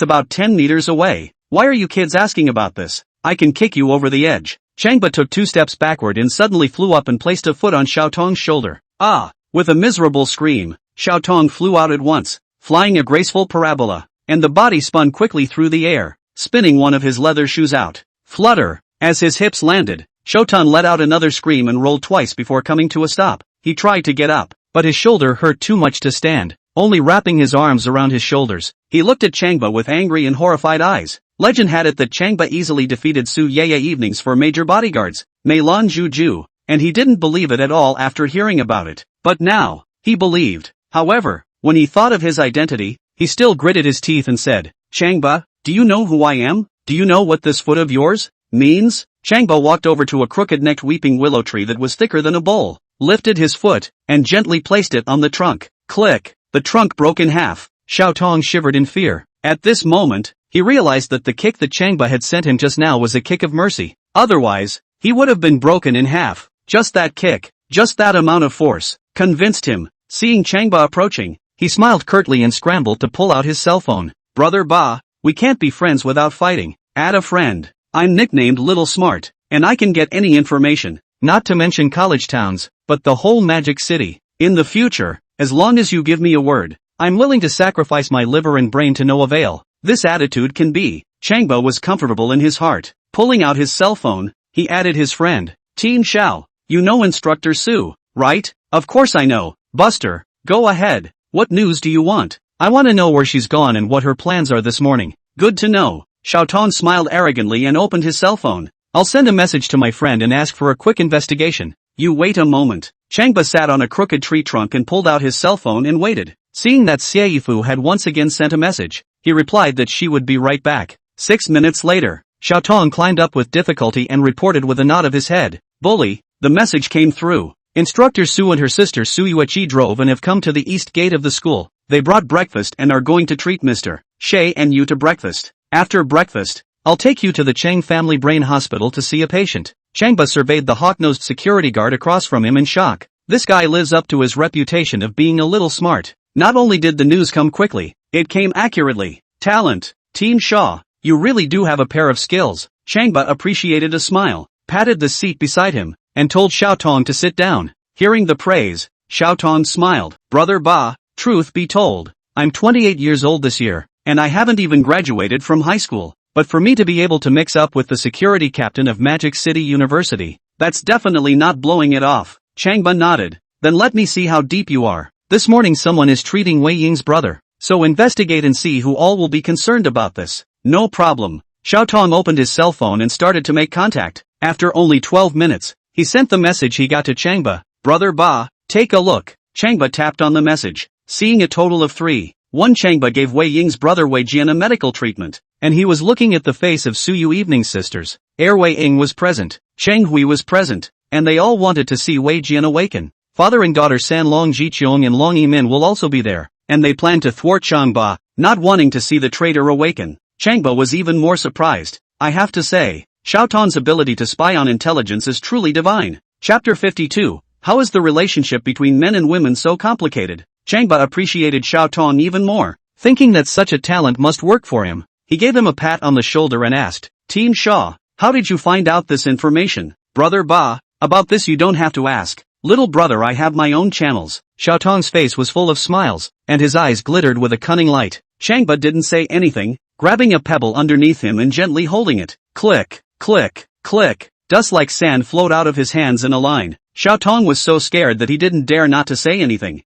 about 10 meters away. Why are you kids asking about this? I can kick you over the edge." Changba took 2 steps backward and suddenly flew up and placed a foot on Xiao Tong's shoulder. "Ah!" With a miserable scream, Xiao Tong flew out at once, flying a graceful parabola, and the body spun quickly through the air, spinning one of his leather shoes out. Flutter! As his hips landed, Shotan let out another scream and rolled twice before coming to a stop. He tried to get up, but his shoulder hurt too much to stand, only wrapping his arms around his shoulders. He looked at Changba with angry and horrified eyes. Legend had it that Changba easily defeated Su Yui evenings for major bodyguards, Meilon Juju, and he didn't believe it at all after hearing about it. But now, he believed. However, when he thought of his identity, he still gritted his teeth and said, "Changba, do you know who I am? Do you know what this foot of yours means?" Changba walked over to a crooked-necked weeping willow tree that was thicker than a bowl, lifted his foot, and gently placed it on the trunk. Click! The trunk broke in half. Xiao Tong shivered in fear. At this moment, he realized that the kick that Changba had sent him just now was a kick of mercy. Otherwise, he would have been broken in half. Just that kick, just that amount of force, convinced him. Seeing Changba approaching, He smiled curtly and scrambled to pull out his cell phone. Brother Ba, we can't be friends without fighting. Add a friend. I'm nicknamed Little Smart, and I can get any information, not to mention college towns, but the whole Magic City. In the future, as long as you give me a word, I'm willing to sacrifice my liver and brain to no avail. This attitude can be. Changba was comfortable in his heart. Pulling out his cell phone, he added his friend. Team Xiao, you know Instructor Su, right? Of course I know. Buster, go ahead. What news do you want? I want to know where she's gone and what her plans are this morning. Good to know. Xiaotong smiled arrogantly and opened his cell phone. I'll send a message to my friend and ask for a quick investigation. You wait a moment. Changba sat on a crooked tree trunk and pulled out his cell phone and waited. Seeing that Xiaofu had once again sent a message, he replied that she would be right back. 6 minutes later, Xiaotong climbed up with difficulty and reported with a nod of his head. Bully, the message came through. Instructor Su and her sister Su Yui drove and have come to the east gate of the school. They brought breakfast and are going to treat Mr. Shay and you to breakfast. After breakfast, I'll take you to the Chang Family Brain Hospital to see a patient. Changba surveyed the hawk-nosed security guard across from him in shock. This guy lives up to his reputation of being a little smart. Not only did the news come quickly, it came accurately. Talent. Team Shaw, you really do have a pair of skills. Changba appreciated a smile, patted the seat beside him, and told Xiaotong to sit down. Hearing the praise, Xiaotong smiled. Brother Ba, truth be told, I'm 28 years old this year, and I haven't even graduated from high school. But for me to be able to mix up with the security captain of Magic City University, that's definitely not blowing it off. Changba nodded. Then let me see how deep you are. This morning someone is treating Wei Ying's brother, so investigate and see who all will be concerned about this. No problem. Xiaotong opened his cell phone and started to make contact. After only 12 minutes, he sent the message he got to Changba. Brother Ba, take a look. Changba tapped on the message. Seeing a total of 3. 1 Changba gave Wei Ying's brother Wei Jian a medical treatment, and he was looking at the face of Su Yu Evening Sisters. Wei Ying was present, Cheng Hui was present, and they all wanted to see Wei Jian awaken. Father and daughter San Long Jiqiong and Long Yimin will also be there, and they plan to thwart Changba, not wanting to see the traitor awaken. Changba was even more surprised. I have to say, Xiaotong's ability to spy on intelligence is truly divine. Chapter 52, How is the relationship between men and women so complicated? Changba appreciated Xiaotong even more, thinking that such a talent must work for him. He gave him a pat on the shoulder and asked, Team Shaw, how did you find out this information? Brother Ba, about this you don't have to ask. Little brother, I have my own channels. Xiaotong's face was full of smiles, and his eyes glittered with a cunning light. Changba didn't say anything, grabbing a pebble underneath him and gently holding it. Click, click, click. Dust like sand flowed out of his hands in a line. Xiaotong was so scared that he didn't dare not to say anything.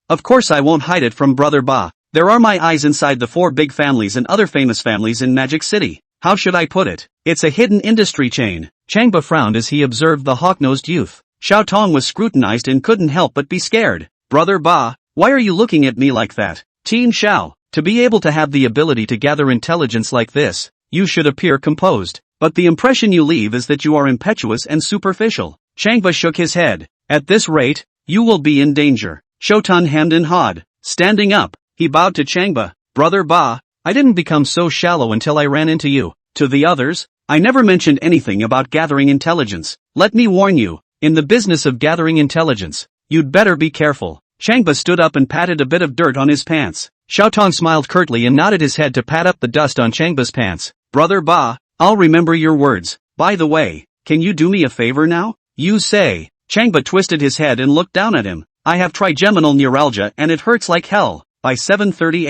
Of course I won't hide it from Brother Ba. There are my eyes inside the 4 big families and other famous families in Magic City. How should I put it? It's a hidden industry chain. Changba frowned as he observed the hawk-nosed youth. Xiaotong was scrutinized and couldn't help but be scared. Brother Ba, why are you looking at me like that? Team Xiao, to be able to have the ability to gather intelligence like this, you should appear composed. But the impression you leave is that you are impetuous and superficial. Changba shook his head. At this rate, you will be in danger. Shotan hemmed and hawed. Standing up, he bowed to Changba. Brother Ba, I didn't become so shallow until I ran into you. To the others, I never mentioned anything about gathering intelligence. Let me warn you, in the business of gathering intelligence, you'd better be careful. Changba stood up and patted a bit of dirt on his pants. Xiaotong smiled curtly and nodded his head to pat up the dust on Changba's pants. Brother Ba, I'll remember your words. By the way, can you do me a favor now? You say. Changba twisted his head and looked down at him. I have trigeminal neuralgia and it hurts like hell. By 7:30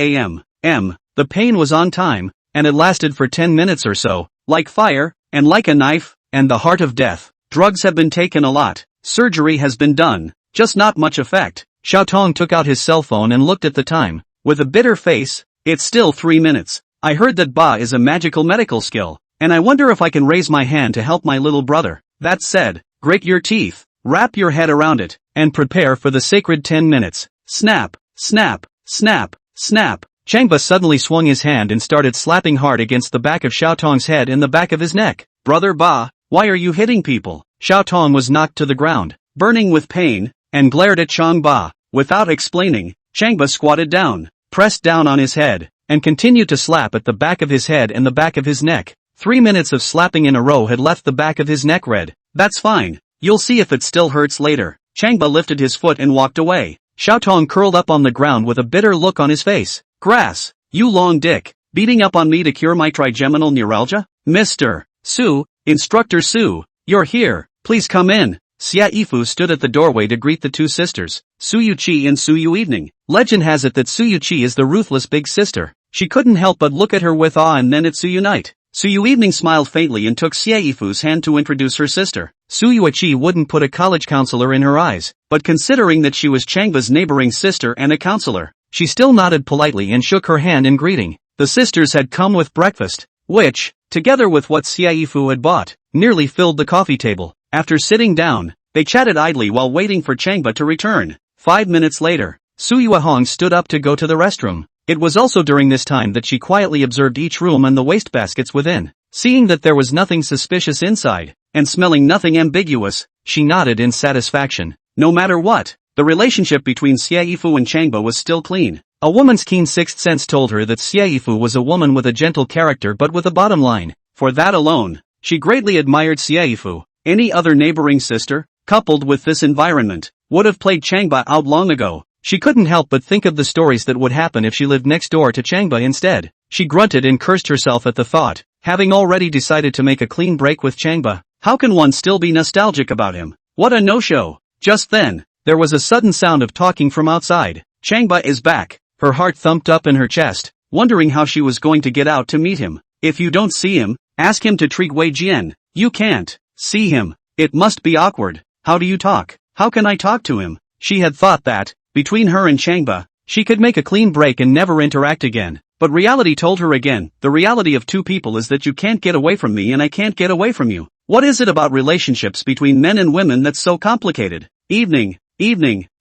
a.m. The pain was on time, and it lasted for 10 minutes or so, like fire, and like a knife, and the heart of death. Drugs have been taken a lot. Surgery has been done. Just not much effect. Xiaotong took out his cell phone and looked at the time. With a bitter face, it's still 3 minutes. I heard that Ba is a magical medical skill, and I wonder if I can raise my hand to help my little brother. That said, grit your teeth, wrap your head around it, and prepare for the sacred 10 minutes. Snap, snap, snap, snap. Changba suddenly swung his hand and started slapping hard against the back of Xiaotong's head and the back of his neck. Brother Ba, why are you hitting people? Xiaotong was knocked to the ground, burning with pain, and glared at Changba. Without explaining, Changba squatted down, pressed down on his head, and continued to slap at the back of his head and the back of his neck. 3 minutes of slapping in a row had left the back of his neck red. That's fine. You'll see if it still hurts later. Changba lifted his foot and walked away. Xiaotong curled up on the ground with a bitter look on his face. Grass, you long dick, beating up on me to cure my trigeminal neuralgia? Mr. Su, Instructor Su, you're here, please come in. Xia Yifu stood at the doorway to greet the two sisters, Su Yui and Su Yui. Legend has it that Su Yui is the ruthless big sister. She couldn't help but look at her with awe and then at Su Yui. Su Yui smiled faintly and took Xia Yifu's hand to introduce her sister. Su Yui wouldn't put a college counselor in her eyes, but considering that she was Changba's neighboring sister and a counselor, she still nodded politely and shook her hand in greeting. The sisters had come with breakfast, which, together with what Xia Yifu had bought, nearly filled the coffee table. After sitting down, they chatted idly while waiting for Changba to return. 5 minutes later, Su Yui stood up to go to the restroom. It was also during this time that she quietly observed each room and the wastebaskets within. Seeing that there was nothing suspicious inside, and smelling nothing ambiguous, she nodded in satisfaction. No matter what, the relationship between Xia Yifu and Changba was still clean. A woman's keen sixth sense told her that Xia Yifu was a woman with a gentle character but with a bottom line. For that alone, she greatly admired Xia Yifu. Any other neighboring sister, coupled with this environment, would have played Changba out long ago. She couldn't help but think of the stories that would happen if she lived next door to Changba instead. She grunted and cursed herself at the thought. Having already decided to make a clean break with Changba, how can one still be nostalgic about him? What a no-show. Just then, there was a sudden sound of talking from outside. Changba is back. Her heart thumped up in her chest, wondering how she was going to get out to meet him. If you don't see him, ask him to treat Wei Jian. You can't see him. It must be awkward. How do you talk? How can I talk to him? She had thought that, between her and Changba, she could make a clean break and never interact again. But reality told her again, the reality of two people is that you can't get away from me and I can't get away from you. What is it about relationships between men and women that's so complicated? Evening.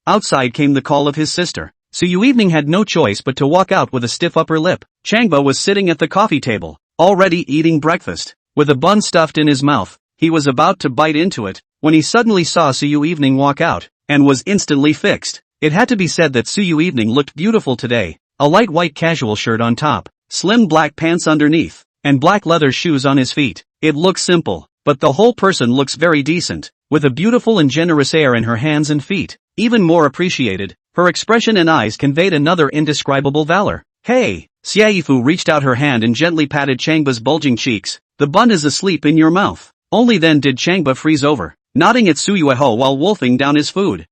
Outside came the call of his sister. Su Yui had no choice but to walk out with a stiff upper lip. Changba was sitting at the coffee table, already eating breakfast. With a bun stuffed in his mouth, he was about to bite into it, when he suddenly saw Su Yui walk out, and was instantly fixed. It had to be said that Su Yui looked beautiful today. A light white casual shirt on top, slim black pants underneath, and black leather shoes on his feet. It looks simple, but the whole person looks very decent, with a beautiful and generous air in her hands and feet. Even more appreciated, her expression and eyes conveyed another indescribable valor. Hey! Xia Yifu reached out her hand and gently patted Changba's bulging cheeks. The bun is asleep in your mouth. Only then did Changba freeze over, nodding at Su Yui while wolfing down his food.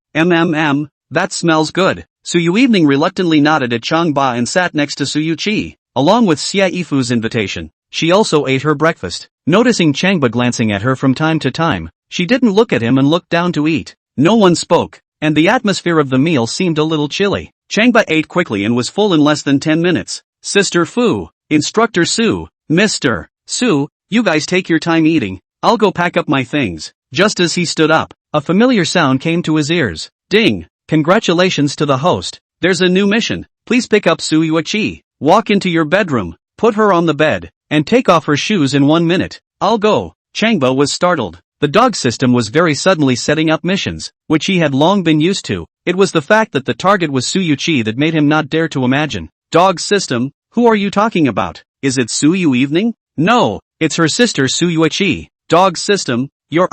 That smells good. Su Yui reluctantly nodded at Changba and sat next to Su Yui. Along with Xia Yifu's invitation, she also ate her breakfast. Noticing Changba glancing at her from time to time, she didn't look at him and looked down to eat. No one spoke, and the atmosphere of the meal seemed a little chilly. Changba ate quickly and was full in less than 10 minutes. Sister Fu, Instructor Su, Mr. Su, you guys take your time eating, I'll go pack up my things. Just as he stood up, a familiar sound came to his ears. Ding! Congratulations to the host. There's a new mission. Please pick up Su Yui. Walk into your bedroom, put her on the bed, and take off her shoes in 1 minute. I'll go. Changba was startled. The dog system was very suddenly setting up missions, which he had long been used to. It was the fact that the target was Su Yui that made him not dare to imagine. Dog system? Who are you talking about? Is it Su Yui? No, it's her sister Su Yui. Dog system? You're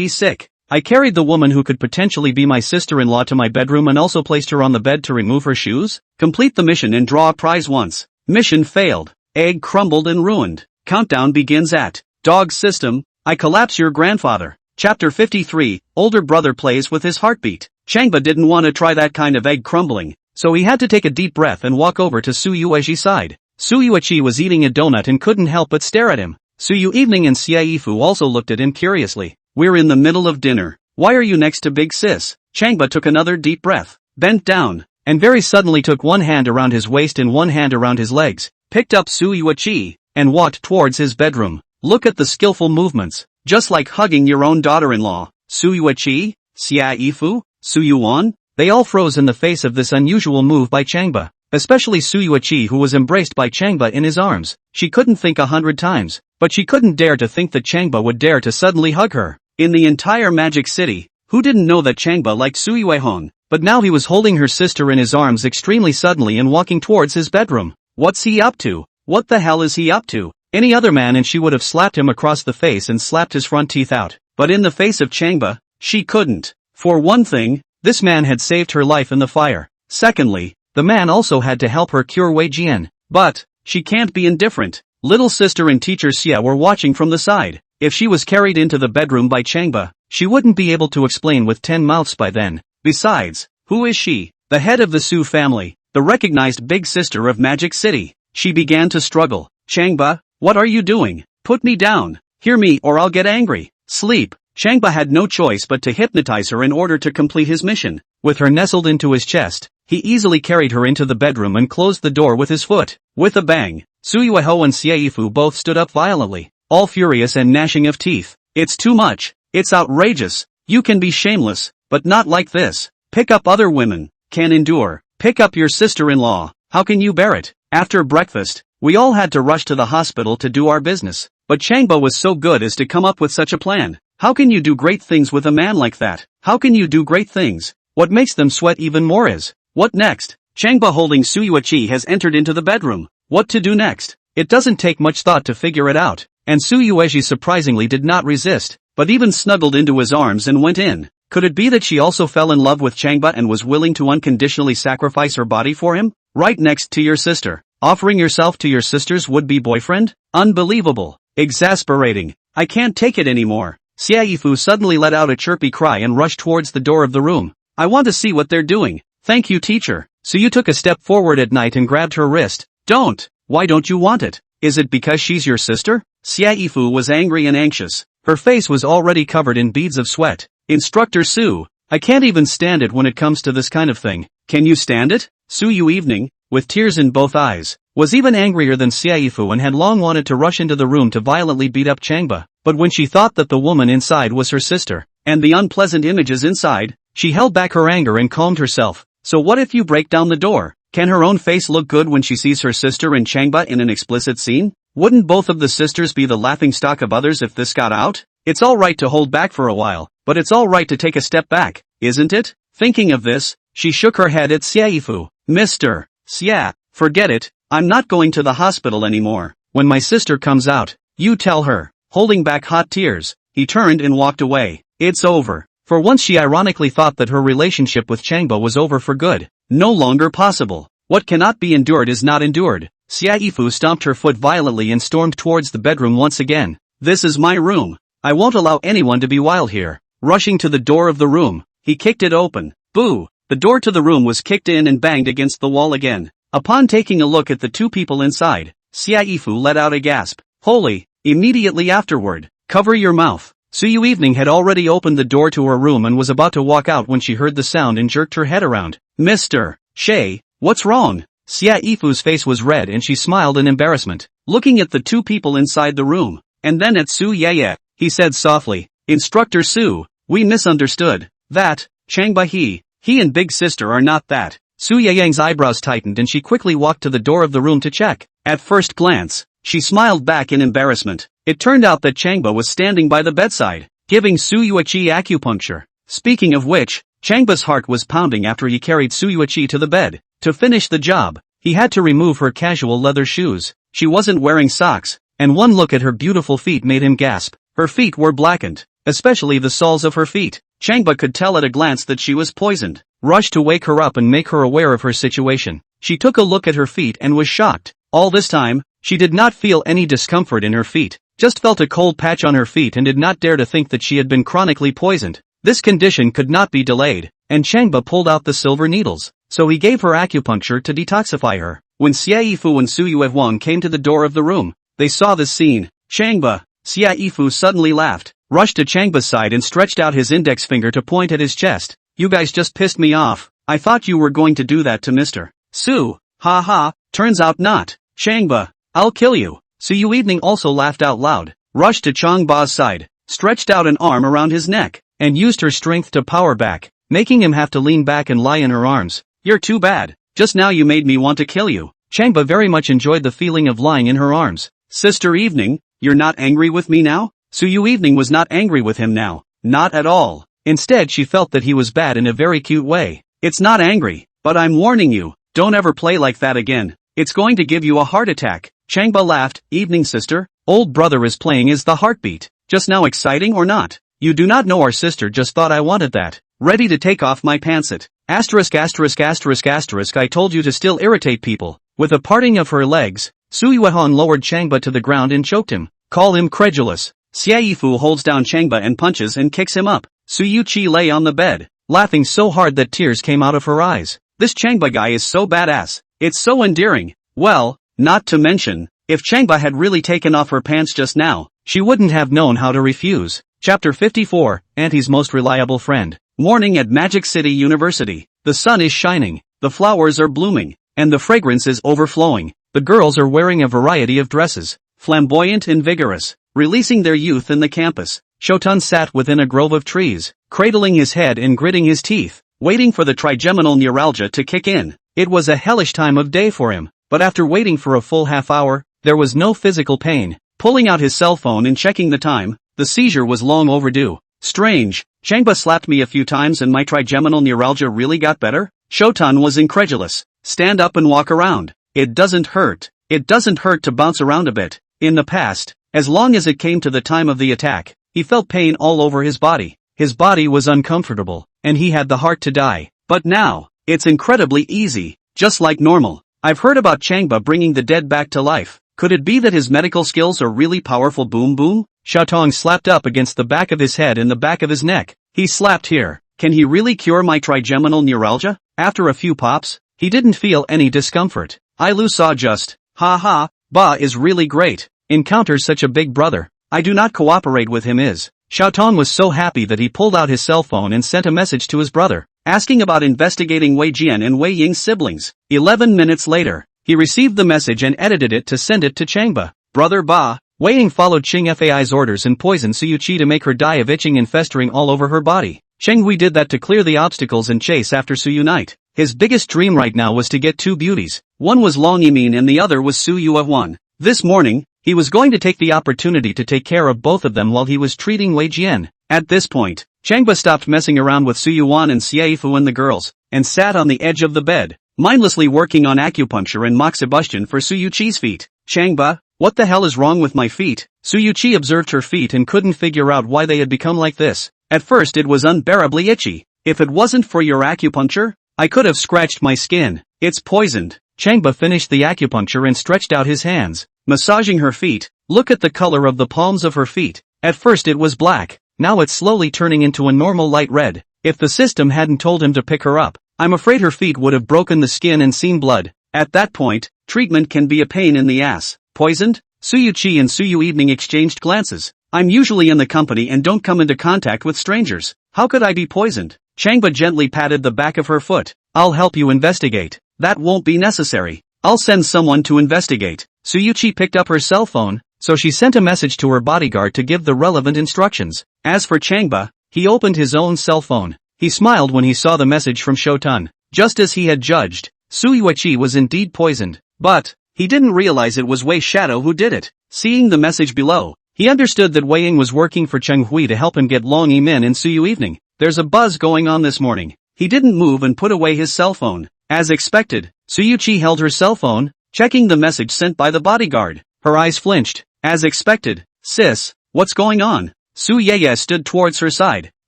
sick. I carried the woman who could potentially be my sister-in-law to my bedroom and also placed her on the bed to remove her shoes? Complete the mission and draw a prize once. Mission failed. Egg crumbled and ruined. Countdown begins at. Dog system, I collapse your grandfather. Chapter 53, older brother plays with his heartbeat. Changba didn't want to try that kind of egg crumbling, so he had to take a deep breath and walk over to Su Yui's side. Su Yui was eating a donut and couldn't help but stare at him. Su Yui and Xia Yifu also looked at him curiously. We're in the middle of dinner. Why are you next to Big Sis? Changba took another deep breath, bent down, and very suddenly took one hand around his waist and one hand around his legs, picked up Su Yui, and walked towards his bedroom. Look at the skillful movements, just like hugging your own daughter-in-law. Su Yui, Xia Yifu, Su Yuan, they all froze in the face of this unusual move by Changba, especially Su Yui who was embraced by Changba in his arms. She couldn't think 100 times, but she couldn't dare to think that Changba would dare to suddenly hug her. In the entire Magic City, who didn't know that Changba liked Su Yui? But now he was holding her sister in his arms extremely suddenly and walking towards his bedroom. What's he up to? What the hell is he up to? Any other man and she would have slapped him across the face and slapped his front teeth out. But in the face of Changba, she couldn't. For one thing, This man had saved her life in the fire. Secondly, the man also had to help her cure Wei Jian. But she can't be indifferent. Little sister and teacher Xia were watching from the side. If she was carried into the bedroom by Changba, she wouldn't be able to explain with 10 mouths by then. Besides, who is she? The head of the Su family, the recognized big sister of Magic City. She began to struggle. Changba, what are you doing? Put me down. Hear me or I'll get angry. Sleep. Changba had no choice but to hypnotize her in order to complete his mission. With her nestled into his chest, he easily carried her into the bedroom and closed the door with his foot. With a bang, Su Yui and Xie Yifu both stood up violently, all furious and gnashing of teeth. It's too much. It's outrageous. You can be shameless, but not like this. Pick up other women. Can endure. Pick up your sister-in-law. How can you bear it? After breakfast, we all had to rush to the hospital to do our business. But Changba was so good as to come up with such a plan. How can you do great things with a man like that? How can you do great things? What makes them sweat even more is, what next? Changba holding Su Yui has entered into the bedroom. What to do next? It doesn't take much thought to figure it out. And Su Yui surprisingly did not resist, but even snuggled into his arms and went in. Could it be that she also fell in love with Changba and was willing to unconditionally sacrifice her body for him? Right next to your sister. Offering yourself to your sister's would-be boyfriend? Unbelievable. Exasperating. I can't take it anymore. Xie Yifu suddenly let out a chirpy cry and rushed towards the door of the room. I want to see what they're doing. Thank you, teacher. Su Yu took a step forward at night and grabbed her wrist. Don't. Why don't you want it? Is it because she's your sister? Xie Yifu was angry and anxious. Her face was already covered in beads of sweat. Instructor Su, I can't even stand it when it comes to this kind of thing. Can you stand it? Su Yu evening, with tears in both eyes, was even angrier than Xie Yifu and had long wanted to rush into the room to violently beat up Changba. But when she thought that the woman inside was her sister, and the unpleasant images inside, she held back her anger and calmed herself. So what if you break down the door? Can her own face look good when she sees her sister and Changba in an explicit scene? Wouldn't both of the sisters be the laughingstock of others if this got out? It's alright to hold back for a while, but it's alright to take a step back, isn't it? Thinking of this, she shook her head at Xie Yifu. Mr. Xia, forget it, I'm not going to the hospital anymore. When my sister comes out, you tell her. Holding back hot tears, he turned and walked away. It's over. For once she ironically thought that her relationship with Changba was over for good. No longer possible. What cannot be endured is not endured. Xie Yifu stomped her foot violently and stormed towards the bedroom once again. This is my room. I won't allow anyone to be wild here. Rushing to the door of the room, he kicked it open. Boo! The door to the room was kicked in and banged against the wall again. Upon taking a look at the two people inside, Xie Yifu let out a gasp. Holy! Immediately afterward, cover your mouth. Su Yu Evening had already opened the door to her room and was about to walk out when she heard the sound and jerked her head around. Mr. Shay, what's wrong? Xia Yifu's face was red and she smiled in embarrassment, looking at the two people inside the room, and then at Su Yeye. He said softly, Instructor Su, we misunderstood. That, Changba he and Big Sister are not that. Su Yeyang's eyebrows tightened and she quickly walked to the door of the room to check. At first glance, she smiled back in embarrassment. It turned out that Changba was standing by the bedside, giving Su Yui acupuncture. Speaking of which, Changba's heart was pounding after he carried Su Yui to the bed. To finish the job, he had to remove her casual leather shoes. She wasn't wearing socks, and one look at her beautiful feet made him gasp. Her feet were blackened, especially the soles of her feet. Changba could tell at a glance that she was poisoned. Rushed to wake her up and make her aware of her situation. She took a look at her feet and was shocked. All this time, she did not feel any discomfort in her feet, just felt a cold patch on her feet and did not dare to think that she had been chronically poisoned. This condition could not be delayed, and Changba pulled out the silver needles, so he gave her acupuncture to detoxify her. When Xie Yifu and Su Yue came to the door of the room, they saw this scene. Changba, Xie Yifu suddenly laughed, rushed to Changba's side and stretched out his index finger to point at his chest. You guys just pissed me off. I thought you were going to do that to Mr. Su. Ha ha, turns out not. Changba, I'll kill you. Su Yu Evening also laughed out loud, rushed to Changba's side, stretched out an arm around his neck, and used her strength to power back, making him have to lean back and lie in her arms. You're too bad. Just now you made me want to kill you. Changba very much enjoyed the feeling of lying in her arms. Sister Evening, you're not angry with me now? Su Yu Evening was not angry with him now. Not at all. Instead she felt that he was bad in a very cute way. It's not angry, but I'm warning you, don't ever play like that again. It's going to give you a heart attack. Changba laughed. Evening sister, old brother is playing is the heartbeat. Just now exciting or not? You do not know our sister just thought I wanted that. ready to take off my pantsit. Asterisk asterisk asterisk asterisk I told you to still irritate people. With a parting of her legs, Su Yui lowered Changba to the ground and choked him. Call him credulous. Xiaifu holds down Changba and punches and kicks him up. Su Yui lay on the bed, laughing so hard that tears came out of her eyes. This Changba guy is so badass. It's so endearing. Well, not to mention, if Changba had really taken off her pants just now, she wouldn't have known how to refuse. Chapter 54, Auntie's Most Reliable Friend. Morning at Magic City University. The sun is shining, the flowers are blooming, and the fragrance is overflowing. The girls are wearing a variety of dresses, flamboyant and vigorous, releasing their youth in the campus. Shotan sat within a grove of trees, cradling his head and gritting his teeth, waiting for the trigeminal neuralgia to kick in. It was a hellish time of day for him, but after waiting for a full half hour, there was no physical pain. Pulling out his cell phone and checking the time, the seizure was long overdue. Strange, Changba slapped me a few times and my trigeminal neuralgia really got better? Shotan was incredulous. Stand up and walk around. It doesn't hurt. It doesn't hurt to bounce around a bit. In the past, as long as it came to the time of the attack, he felt pain all over his body. His body was uncomfortable, and he had the heart to die. But now, it's incredibly easy, just like normal. I've heard about Changba bringing the dead back to life. Could it be that his medical skills are really powerful? Boom boom? Xiaotong slapped up against the back of his head and the back of his neck. He slapped here. Can he really cure my trigeminal neuralgia? After a few pops, he didn't feel any discomfort. Ailu saw just, ha, Ba is really great. Encounters such a big brother. I do not cooperate with him is. Xiaotong was so happy that he pulled out his cell phone and sent a message to his brother, asking about investigating Wei Jian and Wei Ying's siblings. 11 minutes later, he received the message and edited it to send it to Changba. Brother Ba. Wei Ying followed Cheng Fai's orders and poisoned Su Yui to make her die of itching and festering all over her body. Cheng Hui did that to clear the obstacles and chase after Su Yui. His biggest dream right now was to get two beauties. One was Long Yimin and the other was Su Yui. This morning, he was going to take the opportunity to take care of both of them while he was treating Wei Jian. At this point, Changba stopped messing around with Su Yuan and Xiaifu and the girls, and sat on the edge of the bed, mindlessly working on acupuncture and moxibustion for Su Yui's feet. Changba, what the hell is wrong with my feet? Su Yui observed her feet and couldn't figure out why they had become like this. At first it was unbearably itchy. If it wasn't for your acupuncture, I could have scratched my skin. It's poisoned. Changba finished the acupuncture and stretched out his hands, massaging her feet. Look at the color of the palms of her feet. At first it was black, now it's slowly turning into a normal light red. If the system hadn't told him to pick her up, I'm afraid her feet would have broken the skin and seen blood. At that point, treatment can be a pain in the ass. Poisoned? Su Yui and Su Yui exchanged glances. I'm usually in the company and don't come into contact with strangers. How could I be poisoned? Changba gently patted the back of her foot. I'll help you investigate. That won't be necessary. I'll send someone to investigate. Su Yui picked up her cell phone, so she sent a message to her bodyguard to give the relevant instructions. As for Changba, he opened his own cell phone. He smiled when he saw the message from Shotan. Just as he had judged, Su Yui was indeed poisoned. But he didn't realize it was Wei Shadow who did it. Seeing the message below, he understood that Wei Ying was working for Cheng Hui to help him get Long Yimin and Su Yui. There's a buzz going on this morning. He didn't move and put away his cell phone. As expected, Su Yui held her cell phone, checking the message sent by the bodyguard. Her eyes flinched. As expected. Sis, what's going on? Su Yeye stood towards her side.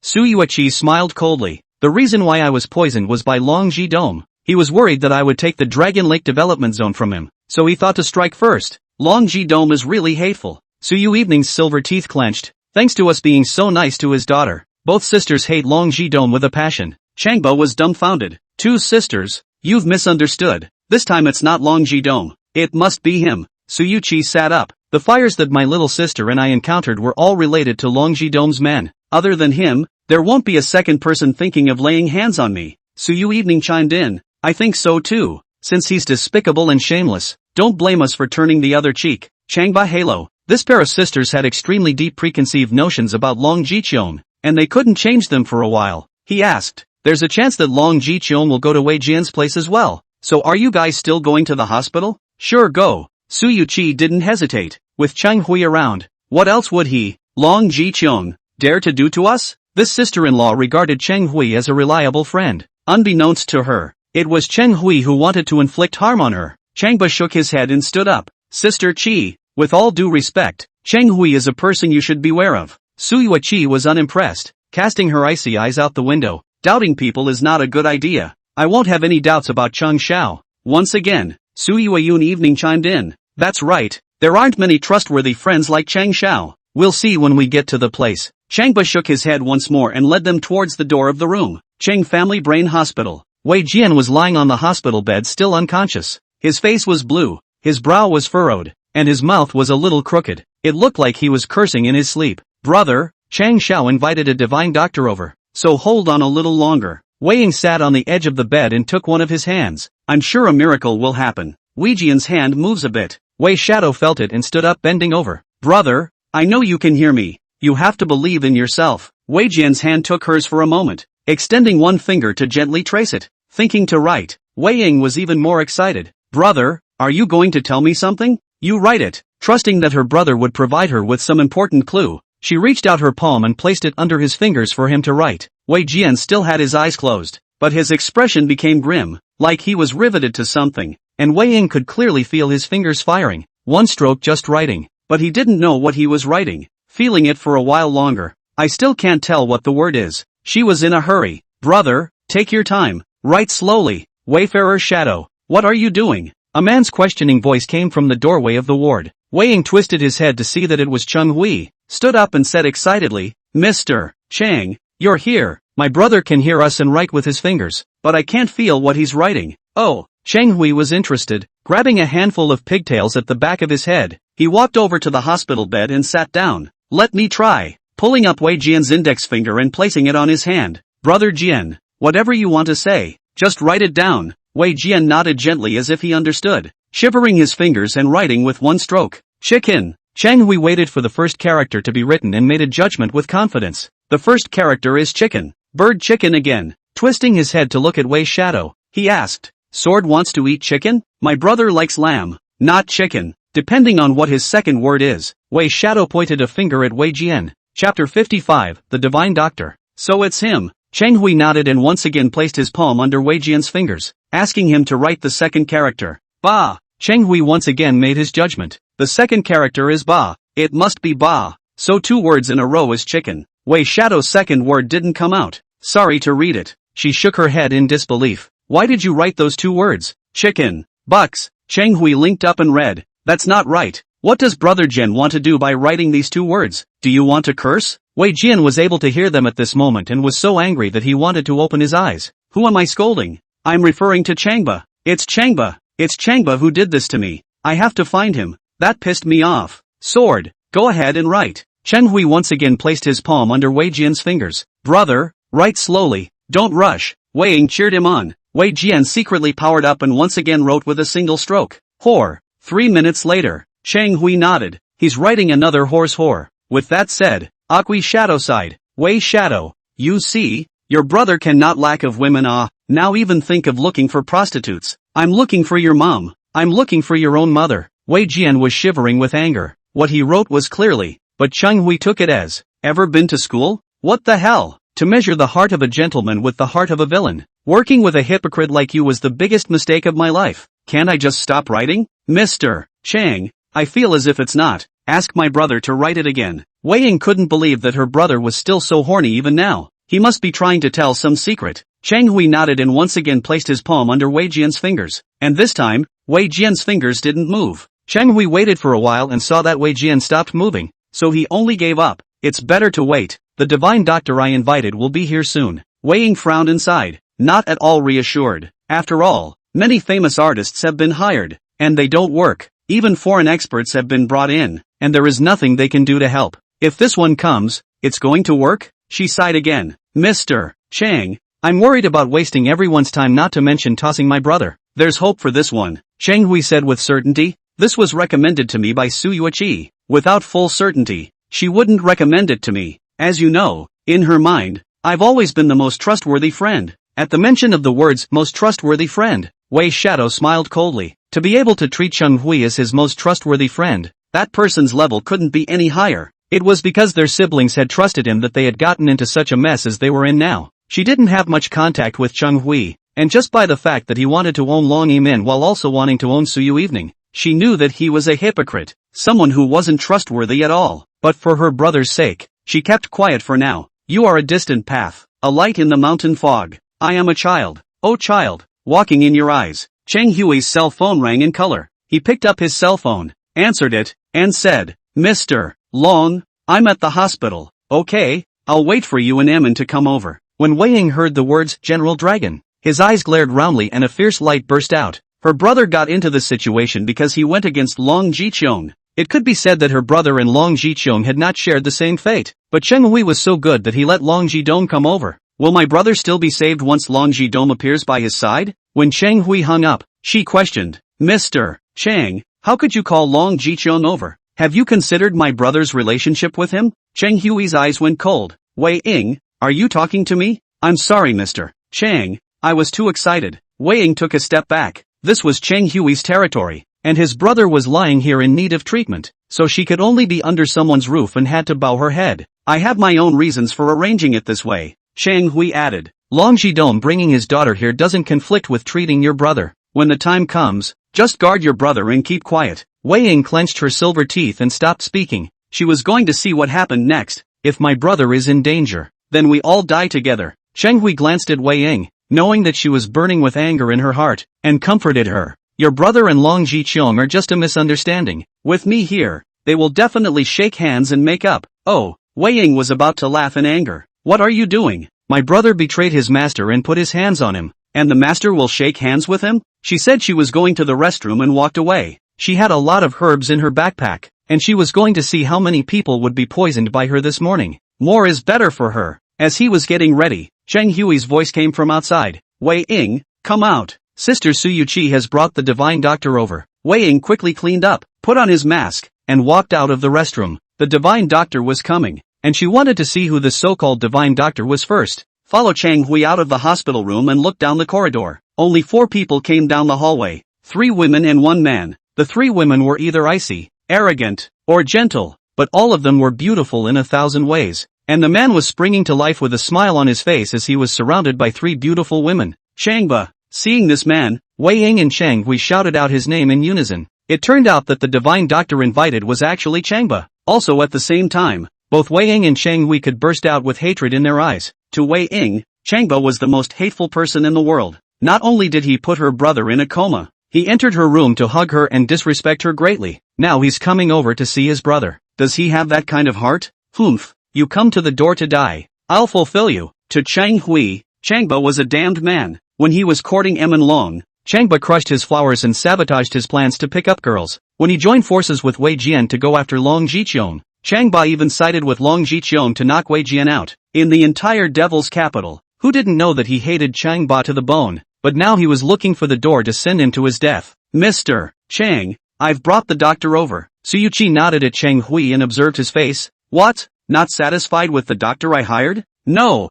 Su Yui smiled coldly. The reason why I was poisoned was by Long Ji Dome. He was worried that I would take the Dragon Lake development zone from him, so he thought to strike first. Long Ji Dome is really hateful. Su Yui's silver teeth clenched. Thanks to us being so nice to his daughter, both sisters hate Long Ji Dome with a passion. Changba was dumbfounded. Two sisters? You've misunderstood. This time it's not Long Ji Dome. It must be him. Su Yui sat up. The fires that my little sister and I encountered were all related to Long Ji Dome's men. Other than him, there won't be a second person thinking of laying hands on me. Su Yui chimed in. I think so too. Since he's despicable and shameless, don't blame us for turning the other cheek. Changba Halo. This pair of sisters had extremely deep preconceived notions about Long Jicheon, and they couldn't change them for a while. He asked, there's a chance that Long Jicheon will go to Wei Jian's place as well. So are you guys still going to the hospital? Sure, go. Su Yui didn't hesitate. With Cheng Hui around, what else would he, Long Jicheon, dare to do to us? This sister-in-law regarded Cheng Hui as a reliable friend. Unbeknownst to her, it was Cheng Hui who wanted to inflict harm on her. Changba shook his head and stood up. Sister Chi, with all due respect, Cheng Hui is a person you should beware of. Su Yui was unimpressed, casting her icy eyes out the window. Doubting people is not a good idea. I won't have any doubts about Chung Xiao. Once again, Su Yui evening chimed in. That's right, there aren't many trustworthy friends like Chang Xiao. We'll see when we get to the place. Changba shook his head once more and led them towards the door of the room. Cheng Family Brain Hospital. Wei Jian was lying on the hospital bed still unconscious. His face was blue, his brow was furrowed, and his mouth was a little crooked. It looked like he was cursing in his sleep. Brother, Chang Xiao invited a divine doctor over, so hold on a little longer. Wei Ying sat on the edge of the bed and took one of his hands. I'm sure a miracle will happen. Wei Jian's hand moves a bit. Wei Shadow felt it and stood up bending over. Brother, I know you can hear me. You have to believe in yourself. Wei Jian's hand took hers for a moment, extending one finger to gently trace it. Thinking to write, Wei Ying was even more excited. Brother, are you going to tell me something? You write it. Trusting that her brother would provide her with some important clue, she reached out her palm and placed it under his fingers for him to write. Wei Jian still had his eyes closed, but his expression became grim, like he was riveted to something, and Wei Ying could clearly feel his fingers firing. One stroke just writing, but he didn't know what he was writing. Feeling it for a while longer. I still can't tell what the word is. She was in a hurry. Brother, take your time. Write slowly. Wayfarer Shadow, what are you doing? A man's questioning voice came from the doorway of the ward. Wei Ying twisted his head to see that it was Chung Hui, stood up and said excitedly, Mr. Chang, you're here. My brother can hear us and write with his fingers, but I can't feel what he's writing. Oh, Chang Hui was interested. Grabbing a handful of pigtails at the back of his head, he walked over to the hospital bed and sat down. Let me try. Pulling up Wei Jian's index finger and placing it on his hand. Brother Jian, whatever you want to say, just write it down. Wei Jian nodded gently as if he understood, shivering his fingers and writing with one stroke. Chicken. Chang Hui waited for the first character to be written and made a judgment with confidence. The first character is chicken. Bird chicken again. Twisting his head to look at Wei Shadow, he asked, Sword wants to eat chicken? My brother likes lamb, not chicken. Depending on what his second word is, Wei Shadow pointed a finger at Wei Jian. Chapter 55, The Divine Doctor. So it's him. Chang Hui nodded and once again placed his palm under Wei Jian's fingers, asking him to write the second character. Ba. Chang Hui once again made his judgment. The second character is ba. It must be ba. So 2 words in a row is chicken. Wei Shadow's second word didn't come out. Sorry to read it. She shook her head in disbelief. Why did you write those 2 words? Chicken. Bucks. Chang Hui linked up and read. That's not right. What does Brother Jian want to do by writing these 2 words? Do you want to curse? Wei Jian was able to hear them at this moment and was so angry that he wanted to open his eyes. Who am I scolding? I'm referring to Changba. It's Changba. It's Changba who did this to me. I have to find him. That pissed me off. Sword. Go ahead and write. Chen Hui once again placed his palm under Wei Jian's fingers. Brother, write slowly. Don't rush. Wei Ying cheered him on. Wei Jian secretly powered up and once again wrote with a single stroke. Whore. 3 minutes later, Chang Hui nodded. He's writing another horse whore. With that said, Akui Shadow sighed. Wei Shadow, you see, your brother cannot lack of women. Now even think of looking for prostitutes. I'm looking for your mom. I'm looking for your own mother. Wei Jian was shivering with anger. What he wrote was clearly, but Chang Hui took it as, ever been to school? What the hell? To measure the heart of a gentleman with the heart of a villain. Working with a hypocrite like you was the biggest mistake of my life. Can't I just stop writing? Mr. Chang, I feel as if it's not. Ask my brother to write it again. Wei Ying couldn't believe that her brother was still so horny even now. He must be trying to tell some secret. Chang Hui nodded and once again placed his palm under Wei Jian's fingers. And this time, Wei Jian's fingers didn't move. Chang Hui waited for a while and saw that Wei Jian stopped moving, so he only gave up. It's better to wait. The divine doctor I invited will be here soon. Wei Ying frowned and sighed, not at all reassured. After all, many famous artists have been hired, and they don't work. Even foreign experts have been brought in, and there is nothing they can do to help. If this one comes, it's going to work? She sighed again. Mr. Chang, I'm worried about wasting everyone's time, not to mention tossing my brother. There's hope for this one, Chang Hui said with certainty. This was recommended to me by Su Yui. Without full certainty, she wouldn't recommend it to me. As you know, in her mind, I've always been the most trustworthy friend. At the mention of the words most trustworthy friend, Wei Shadow smiled coldly. To be able to treat Chang Hui as his most trustworthy friend, that person's level couldn't be any higher. It was because their siblings had trusted him that they had gotten into such a mess as they were in now. She didn't have much contact with Chang Hui, and just by the fact that he wanted to own Long Yimin while also wanting to own Su Yu Evening, she knew that he was a hypocrite, someone who wasn't trustworthy at all. But for her brother's sake, she kept quiet for now. You are a distant path. a light in the mountain fog. I am a child, oh child, walking in your eyes. Cheng Hui's cell phone rang in color. He picked up his cell phone, answered it, and said, Mr. Long, I'm at the hospital. Okay, I'll wait for you and Emin to come over. When Wei Ying heard the words General Dragon, his eyes glared roundly and a fierce light burst out. Her brother got into this situation because he went against Long Jiqiong. It could be said that her brother and Long Jiqiong had not shared the same fate, but Cheng Hui was so good that he let Long Jidong come over. Will my brother still be saved once Long Jidong appears by his side? When Cheng Hui hung up, she questioned, Mr. Chang, how could you call Long Jiqiong over? Have you considered my brother's relationship with him? Cheng Hui's eyes went cold. Wei Ying, are you talking to me? I'm sorry Mr. Chang, I was too excited. Wei Ying took a step back. This was Cheng Hui's territory, and his brother was lying here in need of treatment, so she could only be under someone's roof and had to bow her head. I have my own reasons for arranging it this way, Cheng Hui added. Long Jidong bringing his daughter here doesn't conflict with treating your brother. When the time comes, just guard your brother and keep quiet. Wei Ying clenched her silver teeth and stopped speaking. She was going to see what happened next. If my brother is in danger, then we all die together. Cheng Hui glanced at Wei Ying, knowing that she was burning with anger in her heart, and comforted her. Your brother and Long Jiqiong are just a misunderstanding. With me here, they will definitely shake hands and make up. Oh, Wei Ying was about to laugh in anger. What are you doing? My brother betrayed his master and put his hands on him, and the master will shake hands with him? She said she was going to the restroom and walked away. She had a lot of herbs in her backpack, and she was going to see how many people would be poisoned by her this morning. More is better for her. As he was getting ready, Cheng Hui's voice came from outside. Wei Ying, come out. Sister Su Yui has brought the divine doctor over. Wei Ying quickly cleaned up, put on his mask, and walked out of the restroom. The divine doctor was coming, and she wanted to see who the so-called divine doctor was first. Follow Cheng Hui out of the hospital room and look down the corridor. Only 4 people came down the hallway, 3 women and 1 man. The 3 women were either icy, arrogant, or gentle, but all of them were beautiful in 1,000 ways, and the man was springing to life with a smile on his face as he was surrounded by 3 beautiful women. Changba. Seeing this man, Wei Ying and Cheng Hui shouted out his name in unison. It turned out that the divine doctor invited was actually Changba. Also at the same time, both Wei Ying and Cheng Hui could burst out with hatred in their eyes. To Wei Ying, Changba was the most hateful person in the world. Not only did he put her brother in a coma, he entered her room to hug her and disrespect her greatly. Now he's coming over to see his brother. Does he have that kind of heart? Humph, you come to the door to die. I'll fulfill you. To Cheng Hui, Changba was a damned man. When he was courting Emin Long, Changba crushed his flowers and sabotaged his plans to pick up girls. When he joined forces with Wei Jian to go after Long Jiqiong, Changba even sided with Long Jiqiong to knock Wei Jian out. In the entire devil's capital, who didn't know that he hated Changba to the bone? But now he was looking for the door to send him to his death. Mr. Chang, I've brought the doctor over. Su Yui nodded at Cheng Hui and observed his face. What? Not satisfied with the doctor I hired? No,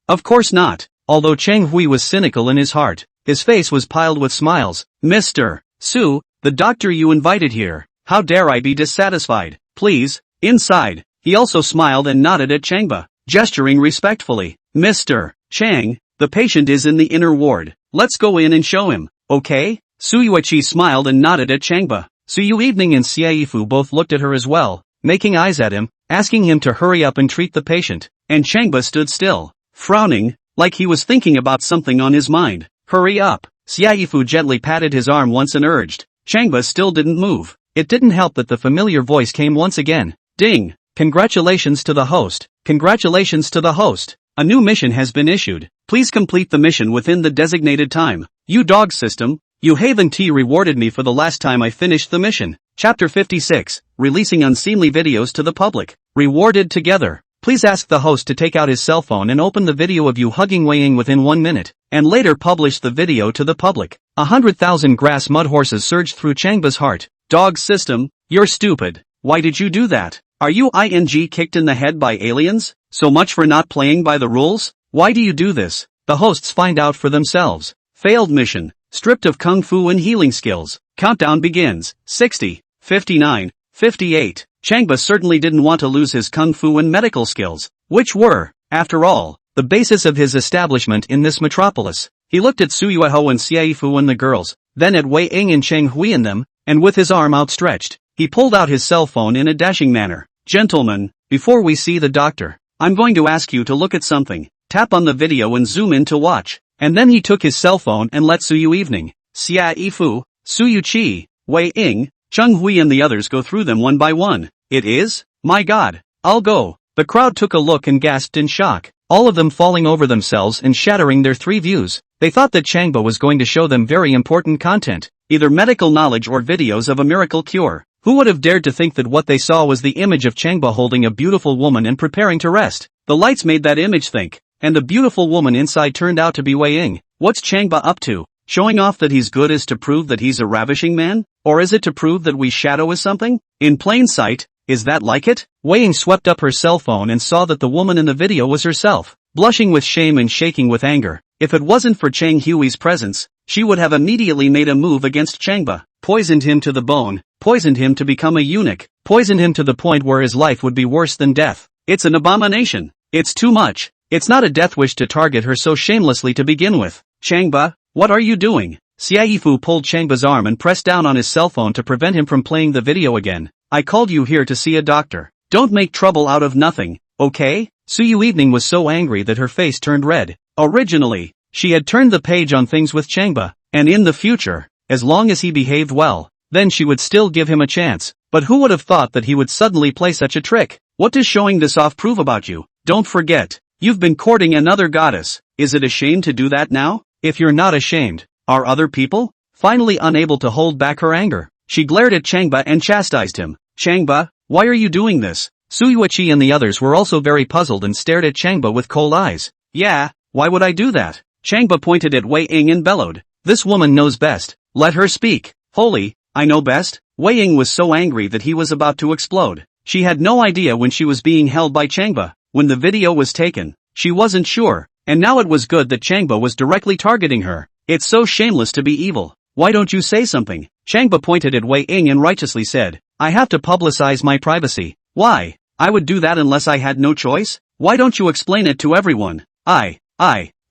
of course not. Although Cheng Hui was cynical in his heart, his face was piled with smiles. Mr. Su, the doctor you invited here. How dare I be dissatisfied? Please, inside. He also smiled and nodded at Changba, gesturing respectfully. Mr. Chang, the patient is in the inner ward. Let's go in and show him, okay? Su Yui smiled and nodded at Changba. Su Yui and Xiaifu both looked at her as well, making eyes at him, asking him to hurry up and treat the patient. And Changba stood still, frowning, like he was thinking about something on his mind. Hurry up. Xiaifu gently patted his arm once and urged. Changba still didn't move. It didn't help that the familiar voice came once again. Ding! Congratulations to the host. Congratulations to the host. A new mission has been issued. Please complete the mission within the designated time. You dog system, you Haven T rewarded me for the last time I finished the mission. Chapter 56, Releasing Unseemly Videos to the Public. Rewarded together. Please ask the host to take out his cell phone and open the video of you hugging Wei Ying within 1 minute, and later publish the video to the public. 100,000 grass mud horses surged through Changba's heart. Dog system, you're stupid. Why did you do that? Are you kicked in the head by aliens? So much for not playing by the rules? Why do you do this? The hosts find out for themselves. Failed mission. Stripped of kung fu and healing skills. Countdown begins. 60, 59, 58. Changba certainly didn't want to lose his kung fu and medical skills, which were, after all, the basis of his establishment in this metropolis. He looked at Su Yui and Xiaifu and the girls, then at Wei Ying and Cheng Hui and them, and with his arm outstretched, he pulled out his cell phone in a dashing manner. Gentlemen, before we see the doctor, I'm going to ask you to look at something. Tap on the video and zoom in to watch. And then he took his cell phone and let Su Yui, Xia Yifu, Su Yui, Wei Ying, Cheng Hui and the others go through them one by one. It is? My god. I'll go. The crowd took a look and gasped in shock, all of them falling over themselves and shattering their 3 views. They thought that Changba was going to show them very important content, either medical knowledge or videos of a miracle cure. Who would have dared to think that what they saw was the image of Changba holding a beautiful woman and preparing to rest? The lights made that image think, and the beautiful woman inside turned out to be Wei Ying. What's Changba up to? Showing off that he's good is to prove that he's a ravishing man? Or is it to prove that we shadow is something? In plain sight, is that like it? Wei Ying swept up her cell phone and saw that the woman in the video was herself, blushing with shame and shaking with anger. If it wasn't for Cheng Hui's presence, she would have immediately made a move against Changba, poisoned him to the bone, poisoned him to become a eunuch, poisoned him to the point where his life would be worse than death. It's an abomination. It's too much. It's not a death wish to target her so shamelessly to begin with. Changba, what are you doing? Xia Yifu pulled Changba's arm and pressed down on his cell phone to prevent him from playing the video again. I called you here to see a doctor. Don't make trouble out of nothing, okay? Su Yui was so angry that her face turned red. Originally, she had turned the page on things with Changba, and in the future, as long as he behaved well, then she would still give him a chance. But who would have thought that he would suddenly play such a trick? What does showing this off prove about you? Don't forget, you've been courting another goddess. Is it a shame to do that now? If you're not ashamed, are other people? Finally unable to hold back her anger, she glared at Changba and chastised him. Changba, why are you doing this? Su Yui and the others were also very puzzled and stared at Changba with cold eyes. Yeah, why would I do that? Changba pointed at Wei Ying and bellowed. This woman knows best. Let her speak. Holy, I know best? Wei Ying was so angry that he was about to explode. She had no idea when she was being held by Changba. When the video was taken, she wasn't sure, and now it was good that Changba was directly targeting her. It's so shameless to be evil. Why don't you say something? Changba pointed at Wei Ying and righteously said, I have to publicize my privacy. Why? I would do that unless I had no choice? Why don't you explain it to everyone?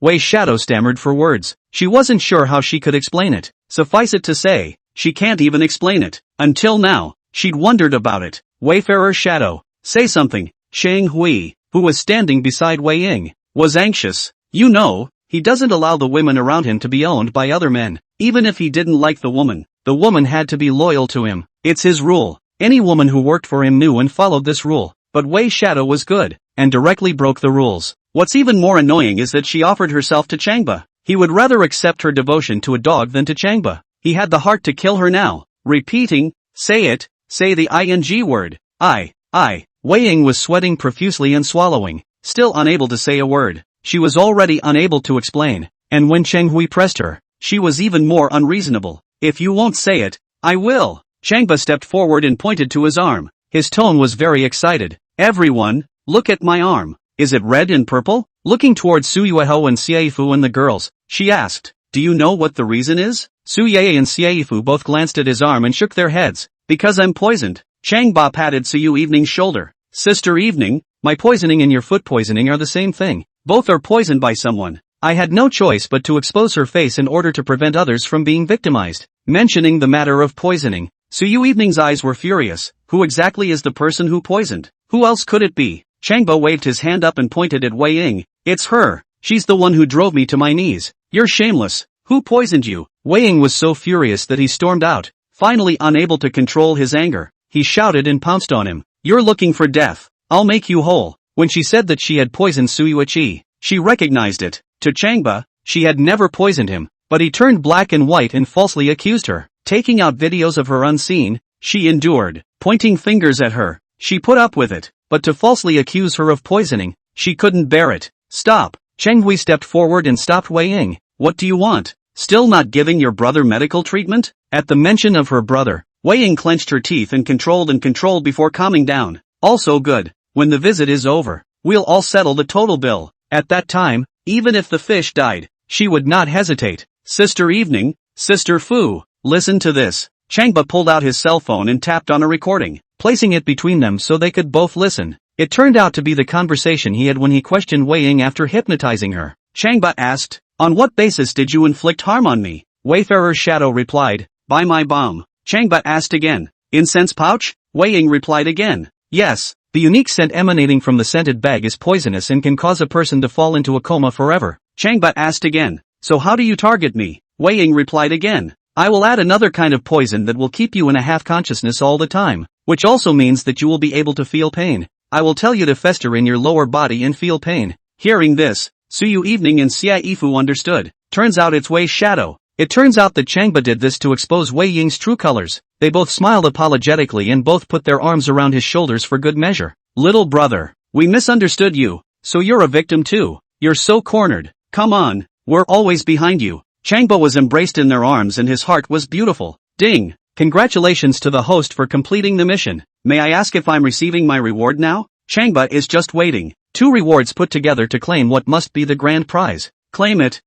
Wei Shadow stammered for words. She wasn't sure how she could explain it. Suffice it to say, she can't even explain it. Until now, she'd wondered about it. Wayfarer Shadow, say something. Cheng Hui, who was standing beside Wei Ying, was anxious. You know, he doesn't allow the women around him to be owned by other men. Even if he didn't like the woman had to be loyal to him. It's his rule. Any woman who worked for him knew and followed this rule. But Wei Shadow was good, and directly broke the rules. What's even more annoying is that she offered herself to Changba. He would rather accept her devotion to a dog than to Changba. He had the heart to kill her now. Repeating, say it, say the ing word. Wei Ying was sweating profusely and swallowing, still unable to say a word. She was already unable to explain, and when Cheng Hui pressed her, she was even more unreasonable. If you won't say it, I will. Changba stepped forward and pointed to his arm. His tone was very excited. Everyone, look at my arm. Is it red and purple? Looking towards Su Yui and Xia Yifu and the girls, she asked, do you know what the reason is? Su Yui and Xia Yifu both glanced at his arm and shook their heads. Because I'm poisoned. Changba patted Su Yui's shoulder. Sister Evening, my poisoning and your foot poisoning are the same thing. Both are poisoned by someone. I had no choice but to expose her face in order to prevent others from being victimized. Mentioning the matter of poisoning, Su Yui's eyes were furious. Who exactly is the person who poisoned? Who else could it be? Changba waved his hand up and pointed at Wei Ying. It's her. She's the one who drove me to my knees. You're shameless. Who poisoned you? Wei Ying was so furious that he stormed out. Finally unable to control his anger, he shouted and pounced on him. You're looking for death. I'll make you whole. When she said that she had poisoned Su Yui, she recognized it. To Changba, she had never poisoned him, but he turned black and white and falsely accused her. Taking out videos of her unseen, she endured. Pointing fingers at her, she put up with it. But to falsely accuse her of poisoning, she couldn't bear it. Stop. Cheng Hui stepped forward and stopped Wei Ying. What do you want? Still not giving your brother medical treatment? At the mention of her brother, Wei Ying clenched her teeth and controlled before calming down. Also good. When the visit is over, we'll all settle the total bill. At that time, even if the fish died, she would not hesitate. Sister Evening, Sister Fu, listen to this. Changba pulled out his cell phone and tapped on a recording, placing it between them so they could both listen. It turned out to be the conversation he had when he questioned Wei Ying after hypnotizing her. Changba asked, on what basis did you inflict harm on me? Wayfarer Shadow replied, by my bomb. Changba asked again, incense pouch? Wei Ying replied again, yes, The unique scent emanating from the scented bag is poisonous and can cause a person to fall into a coma forever. Changba asked again, so how do you target me? Wei Ying replied again, I will add another kind of poison that will keep you in a half consciousness all the time, which also means that you will be able to feel pain. I will tell you to fester in your lower body and feel pain. Hearing this, Su Yui and Xia Yifu understood. Turns out it's Wei's shadow. It turns out that Changba did this to expose Wei Ying's true colors. They both smiled apologetically and both put their arms around his shoulders for good measure. Little brother, we misunderstood you, so you're a victim too. You're so cornered. Come on, we're always behind you. Changba was embraced in their arms and his heart was beautiful. Ding! Congratulations to the host for completing the mission. May I ask if I'm receiving my reward now? Changba is just waiting. 2 rewards put together to claim what must be the grand prize. Claim it,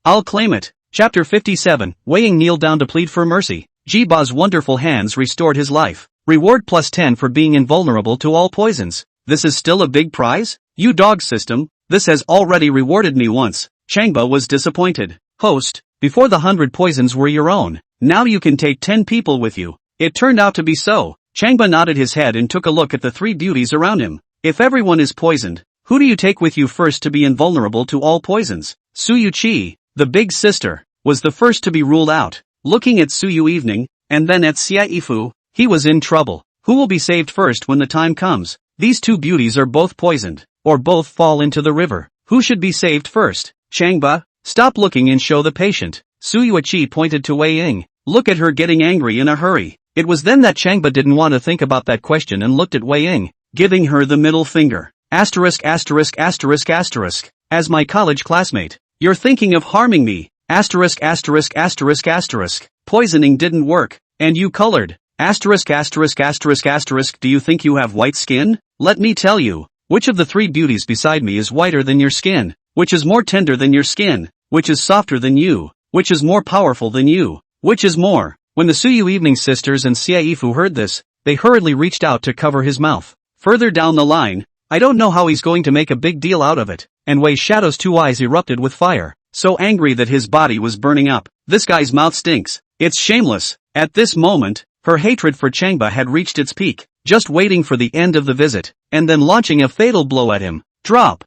I'll claim it. Chapter 57, Wei Ying kneeled down to plead for mercy. Jiba's wonderful hands restored his life. Reward plus 10 for being invulnerable to all poisons. This is still a big prize? You dog system, this has already rewarded me once. Changba was disappointed. Host, before the 100 poisons were your own. Now you can take 10 people with you. It turned out to be so. Changba nodded his head and took a look at the 3 beauties around him. If everyone is poisoned, who do you take with you first to be invulnerable to all poisons? Su Yui, the big sister, was the first to be ruled out. Looking at Su Yui and then at Xia Yifu, he was in trouble. Who will be saved first when the time comes? These 2 beauties are both poisoned, or both fall into the river. Who should be saved first? Changba, stop looking and show the patient. Su Yui pointed to Wei Ying. Look at her getting angry in a hurry. It was then that Changba didn't want to think about that question and looked at Wei Ying, giving her the middle finger. Asterisk. As my college classmate, you're thinking of harming me. Asterisk. Poisoning didn't work, and you colored. Asterisk. Do you think you have white skin? Let me tell you, which of the 3 beauties beside me is whiter than your skin? Which is more tender than your skin? Which is softer than you? Which is more powerful than you? Which is more? When the Su Yui sisters and Xia Yifu heard this, they hurriedly reached out to cover his mouth. Further down the line, I don't know how he's going to make a big deal out of it. And Wei Shadow's 2 eyes erupted with fire, so angry that his body was burning up. This guy's mouth stinks. It's shameless. At this moment, her hatred for Changba had reached its peak, just waiting for the end of the visit, and then launching a fatal blow at him. Drop.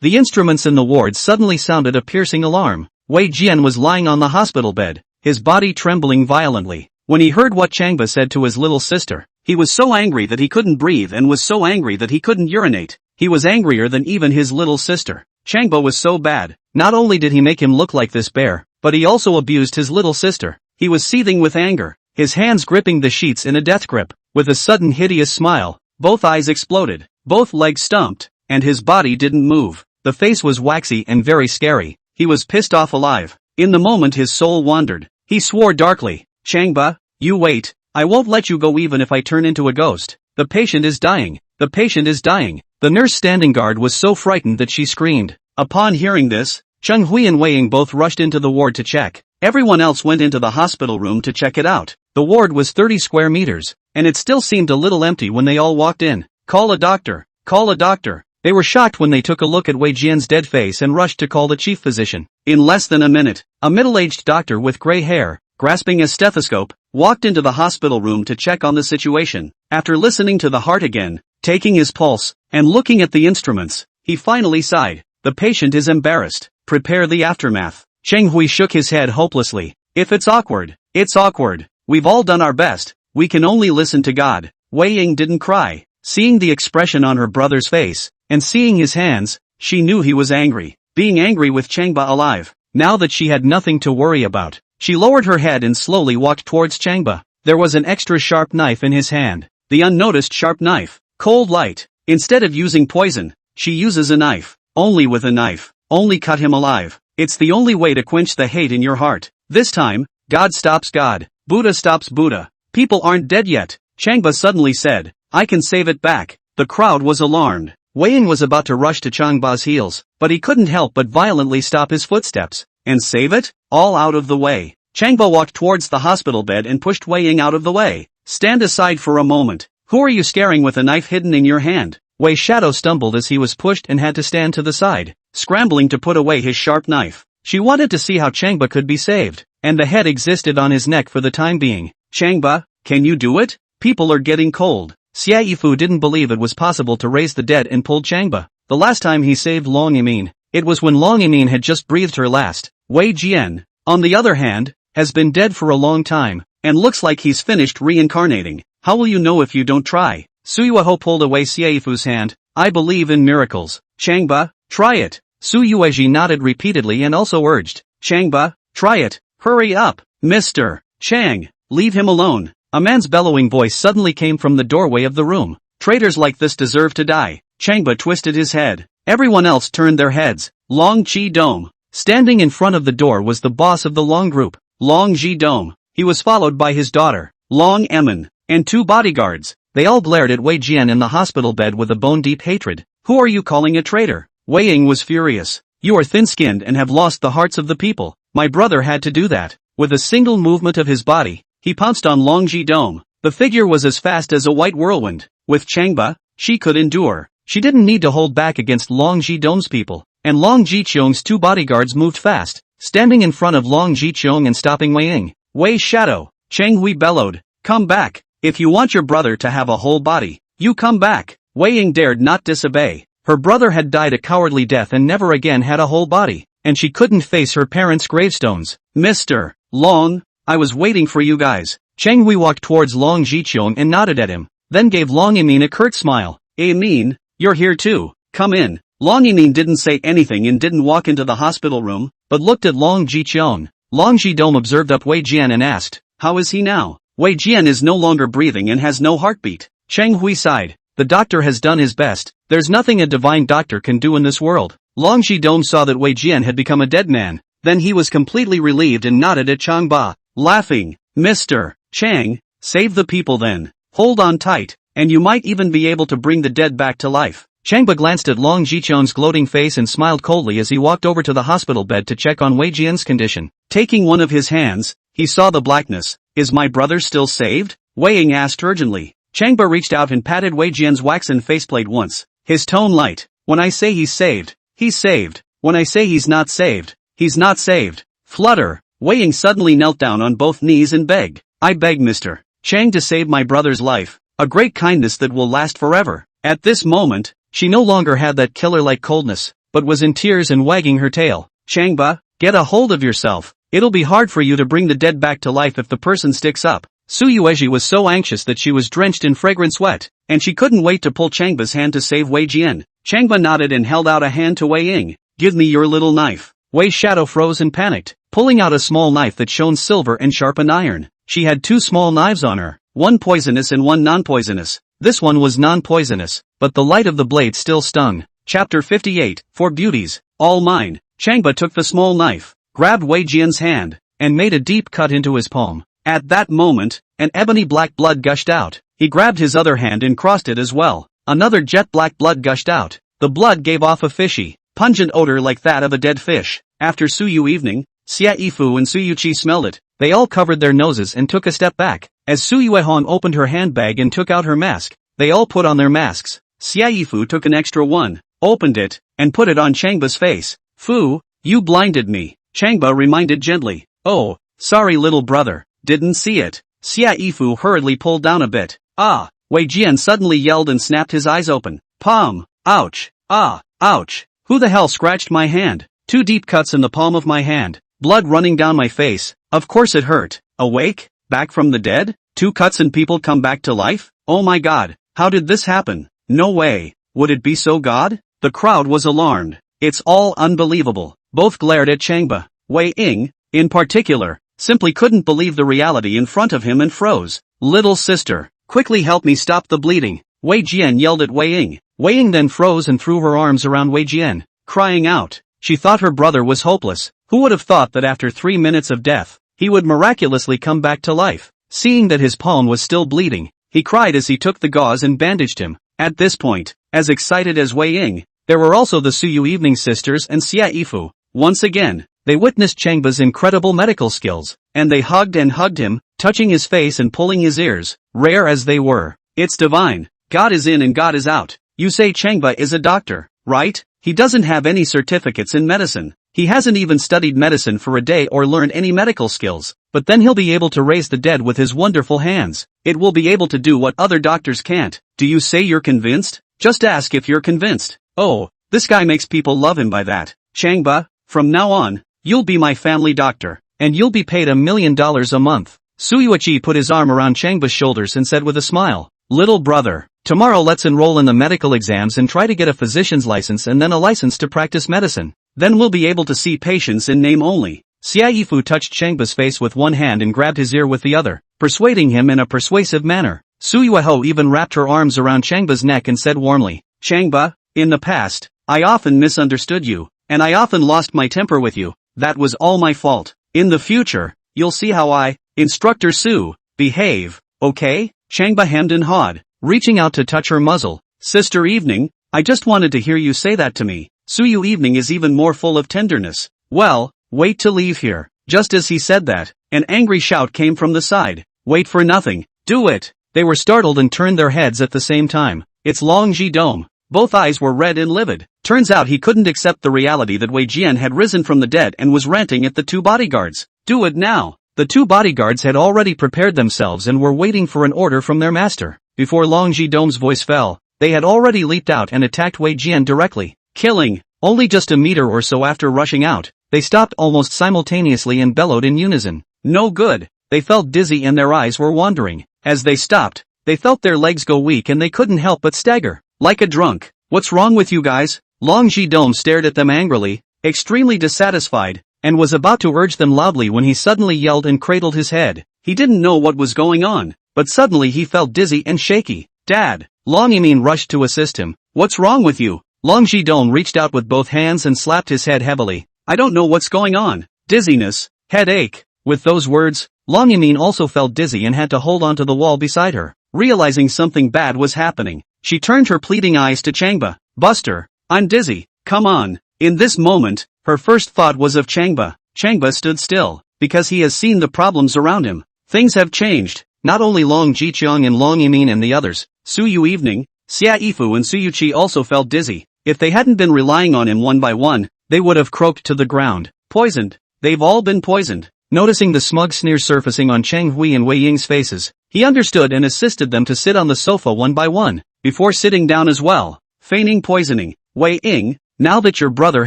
The instruments in the ward suddenly sounded a piercing alarm. Wei Jian was lying on the hospital bed, his body trembling violently. When he heard what Changba said to his little sister, he was so angry that he couldn't breathe and was so angry that he couldn't urinate. He was angrier than even his little sister. Changba was so bad. Not only did he make him look like this bear, but he also abused his little sister. He was seething with anger, his hands gripping the sheets in a death grip. With a sudden hideous smile, both eyes exploded, both legs stumped, and his body didn't move. The face was waxy and very scary. He was pissed off alive. In the moment his soul wandered. He swore darkly, Changba, you wait, I won't let you go even if I turn into a ghost. The patient is dying. The patient is dying. The nurse standing guard was so frightened that she screamed. Upon hearing this, Cheng Hui and Wei Ying both rushed into the ward to check. Everyone else went into the hospital room to check it out. The ward was 30 square meters, and it still seemed a little empty when they all walked in. Call a doctor. Call a doctor. They were shocked when they took a look at Wei Jian's dead face and rushed to call the chief physician. In less than a minute, a middle-aged doctor with gray hair, grasping a stethoscope, walked into the hospital room to check on the situation. After listening to the heart again, taking his pulse, and looking at the instruments, he finally sighed. The patient is embarrassed. Prepare the aftermath. Cheng Hui shook his head hopelessly. If it's awkward, it's awkward. We've all done our best. We can only listen to God. Wei Ying didn't cry. Seeing the expression on her brother's face, and seeing his hands, she knew he was angry. Being angry with Changba alive. Now that she had nothing to worry about, she lowered her head and slowly walked towards Changba. There was an extra sharp knife in his hand. The unnoticed sharp knife. Cold light. Instead of using poison, she uses a knife. Only with a knife. Only cut him alive. It's the only way to quench the hate in your heart. This time, God stops God. Buddha stops Buddha. People aren't dead yet. Changba suddenly said, I can save it back. The crowd was alarmed. Wei Ying was about to rush to Changba's heels, but he couldn't help but violently stop his footsteps. And save it? All out of the way. Changba walked towards the hospital bed and pushed Wei Ying out of the way. Stand aside for a moment. Who are you scaring with a knife hidden in your hand? Wei Shadow stumbled as he was pushed and had to stand to the side, scrambling to put away his sharp knife. She wanted to see how Changba could be saved, and the head existed on his neck for the time being. Changba, can you do it? People are getting cold. Xiaifu didn't believe it was possible to raise the dead and pulled Changba. The last time he saved Long Yimin, it was when Long Yimin had just breathed her last. Wei Jian, on the other hand, has been dead for a long time, and looks like he's finished reincarnating. How will you know if you don't try? Su Yui pulled away Xiaifu's hand. I believe in miracles. Changba, try it. Su Yui nodded repeatedly and also urged. Changba, try it. Hurry up. Mr. Chang, leave him alone. A man's bellowing voice suddenly came from the doorway of the room. Traitors like this deserve to die. Changba twisted his head. Everyone else turned their heads. Long Ji Dome. Standing in front of the door was the boss of the Long group, Long Ji Dome. He was followed by his daughter, Long Emin, and 2 bodyguards. They all glared at Wei Jian in the hospital bed with a bone-deep hatred. Who are you calling a traitor? Wei Ying was furious. You are thin-skinned and have lost the hearts of the people. My brother had to do that. With a single movement of his body, he pounced on Long Ji Dome. The figure was as fast as a white whirlwind. With Changba, she could endure. She didn't need to hold back against Long Ji Dome's people. And Long Ji Qiong's 2 bodyguards moved fast, standing in front of Long Ji Qiong and stopping Wei Ying. Wei Shadow, Chang Hui bellowed. Come back. If you want your brother to have a whole body, you come back. Wei Ying dared not disobey. Her brother had died a cowardly death and never again had a whole body, and she couldn't face her parents' gravestones. Mr. Long, I was waiting for you guys. Chang Hui walked towards Long Ji Qiong and nodded at him, then gave Long Yimin a curt smile. Yimin, you're here too. Come in. Long Yimin didn't say anything and didn't walk into the hospital room, but looked at Long Ji Qiong. Long Ji Dome observed up Wei Jian and asked, how is he now? Wei Jian is no longer breathing and has no heartbeat. Chang Hui sighed. The doctor has done his best. There's nothing a divine doctor can do in this world. Long Ji Dome saw that Wei Jian had become a dead man. Then he was completely relieved and nodded at Changba, laughing. Mr. Chang, save the people then. Hold on tight, and you might even be able to bring the dead back to life. Changba glanced at Long Ji Qiong's gloating face and smiled coldly as he walked over to the hospital bed to check on Wei Jian's condition. Taking one of his hands, he saw the blackness. Is my brother still saved? Wei Ying asked urgently. Changba reached out and patted Wei Jian's waxen faceplate once. His tone light. When I say he's saved, he's saved. When I say he's not saved, he's not saved. Flutter. Wei Ying suddenly knelt down on both knees and begged. I beg Mr. Chang to save my brother's life. A great kindness that will last forever. At this moment, she no longer had that killer-like coldness, but was in tears and wagging her tail. Changba, get a hold of yourself. It'll be hard for you to bring the dead back to life if the person sticks up. Su Yui was so anxious that she was drenched in fragrant sweat, and she couldn't wait to pull Changba's hand to save Wei Jian. Changba nodded and held out a hand to Wei Ying. Give me your little knife. Wei Shadow froze and panicked, pulling out a small knife that shone silver and sharpened iron. She had 2 small knives on her, one poisonous and one non-poisonous. This one was non-poisonous, but the light of the blade still stung. Chapter 58, For Beauties, All Mine. Changba took the small knife, grabbed Wei Jian's hand, and made a deep cut into his palm. At that moment, an ebony black blood gushed out. He grabbed his other hand and crossed it as well. Another jet black blood gushed out. The blood gave off a fishy, pungent odor like that of a dead fish. After Su Yu evening, Xiaifu and Su Yuqi smelled it. They all covered their noses and took a step back. As Su Yuehong opened her handbag and took out her mask, they all put on their masks. Xiaifu took an extra one, opened it, and put it on Changba's face. Fu, you blinded me. Changba reminded gently. Oh, sorry little brother, didn't see it. Xiaifu hurriedly pulled down a bit. Ah! Wei Jian suddenly yelled and snapped his eyes open. Palm! Ouch! Ah! Ouch! Who the hell scratched my hand? 2 deep cuts in the palm of my hand. Blood running down my face. Of course it hurt. Awake? Back from the dead? 2 cuts and people come back to life? Oh my god, how did this happen? No way. Would it be so God? The crowd was alarmed. It's all unbelievable. Both glared at Changba. Wei Ying, in particular, simply couldn't believe the reality in front of him and froze. Little sister, quickly help me stop the bleeding. Wei Jian yelled at Wei Ying. Wei Ying then froze and threw her arms around Wei Jian, crying out. She thought her brother was hopeless. Who would have thought that after 3 minutes of death, he would miraculously come back to life? Seeing that his palm was still bleeding, he cried as he took the gauze and bandaged him. At this point, as excited as Wei Ying, there were also the Su Yu evening sisters and Xiaifu. Once again, they witnessed Changba's incredible medical skills, and they hugged and hugged him, touching his face and pulling his ears, rare as they were. It's divine. God is in and God is out. You say Changba is a doctor, right? He doesn't have any certificates in medicine. He hasn't even studied medicine for a day or learned any medical skills. but then he'll be able to raise the dead with his wonderful hands. It will be able to do what other doctors can't. Do you say you're convinced? Just ask if you're convinced. Oh, this guy makes people love him by that. Changba, from now on, you'll be my family doctor, and you'll be paid $1 million a month. Su Yui put his arm around Changba's shoulders and said with a smile, little brother, tomorrow let's enroll in the medical exams and try to get a physician's license and then a license to practice medicine. Then we'll be able to see patients in name only. Xiaifu touched Changba's face with one hand and grabbed his ear with the other, persuading him in a persuasive manner. Su Yui even wrapped her arms around Changba's neck and said warmly, Changba, in the past, I often misunderstood you, and I often lost my temper with you. That was all my fault. In the future, you'll see how I, Instructor Su, behave, okay? Changba hemmed and hawed, reaching out to touch her muzzle. Sister Evening, I just wanted to hear you say that to me. Su Yui Evening is even more full of tenderness. Well, wait to leave here. Just as he said that, an angry shout came from the side. Wait for nothing. Do it. They were startled and turned their heads at the same time. It's Long Ji Dome. Both eyes were red and livid. Turns out he couldn't accept the reality that Wei Jian had risen from the dead and was ranting at the two bodyguards. Do it now. The two bodyguards had already prepared themselves and were waiting for an order from their master. Before Long Ji Dome's voice fell, they had already leaped out and attacked Wei Jian directly, killing. Only just a meter or so after rushing out, they stopped almost simultaneously and bellowed in unison. No good. They felt dizzy and their eyes were wandering. As they stopped, they felt their legs go weak and they couldn't help but stagger. Like a drunk. What's wrong with you guys? Long Ji Dome stared at them angrily, extremely dissatisfied, and was about to urge them loudly when he suddenly yelled and cradled his head. He didn't know what was going on, but suddenly he felt dizzy and shaky. Dad! Long Yimin rushed to assist him. What's wrong with you? Long Ji Dome reached out with both hands and slapped his head heavily. I don't know what's going on. Dizziness, headache. With those words, Long Yimin also felt dizzy and had to hold onto the wall beside her. Realizing something bad was happening, she turned her pleading eyes to Changba. Buster, I'm dizzy, come on. In this moment, her first thought was of Changba. Changba stood still, because he has seen the problems around him. Things have changed. Not only Long Jiqiang and Long Yimin and the others, Su Yui Evening, Xia Yifu and Su Yui also felt dizzy. If they hadn't been relying on him one by one, they would have croaked to the ground. Poisoned. They've all been poisoned. Noticing the smug sneer surfacing on Cheng Hui and Wei Ying's faces, he understood and assisted them to sit on the sofa one by one, before sitting down as well, feigning poisoning. Wei Ying, now that your brother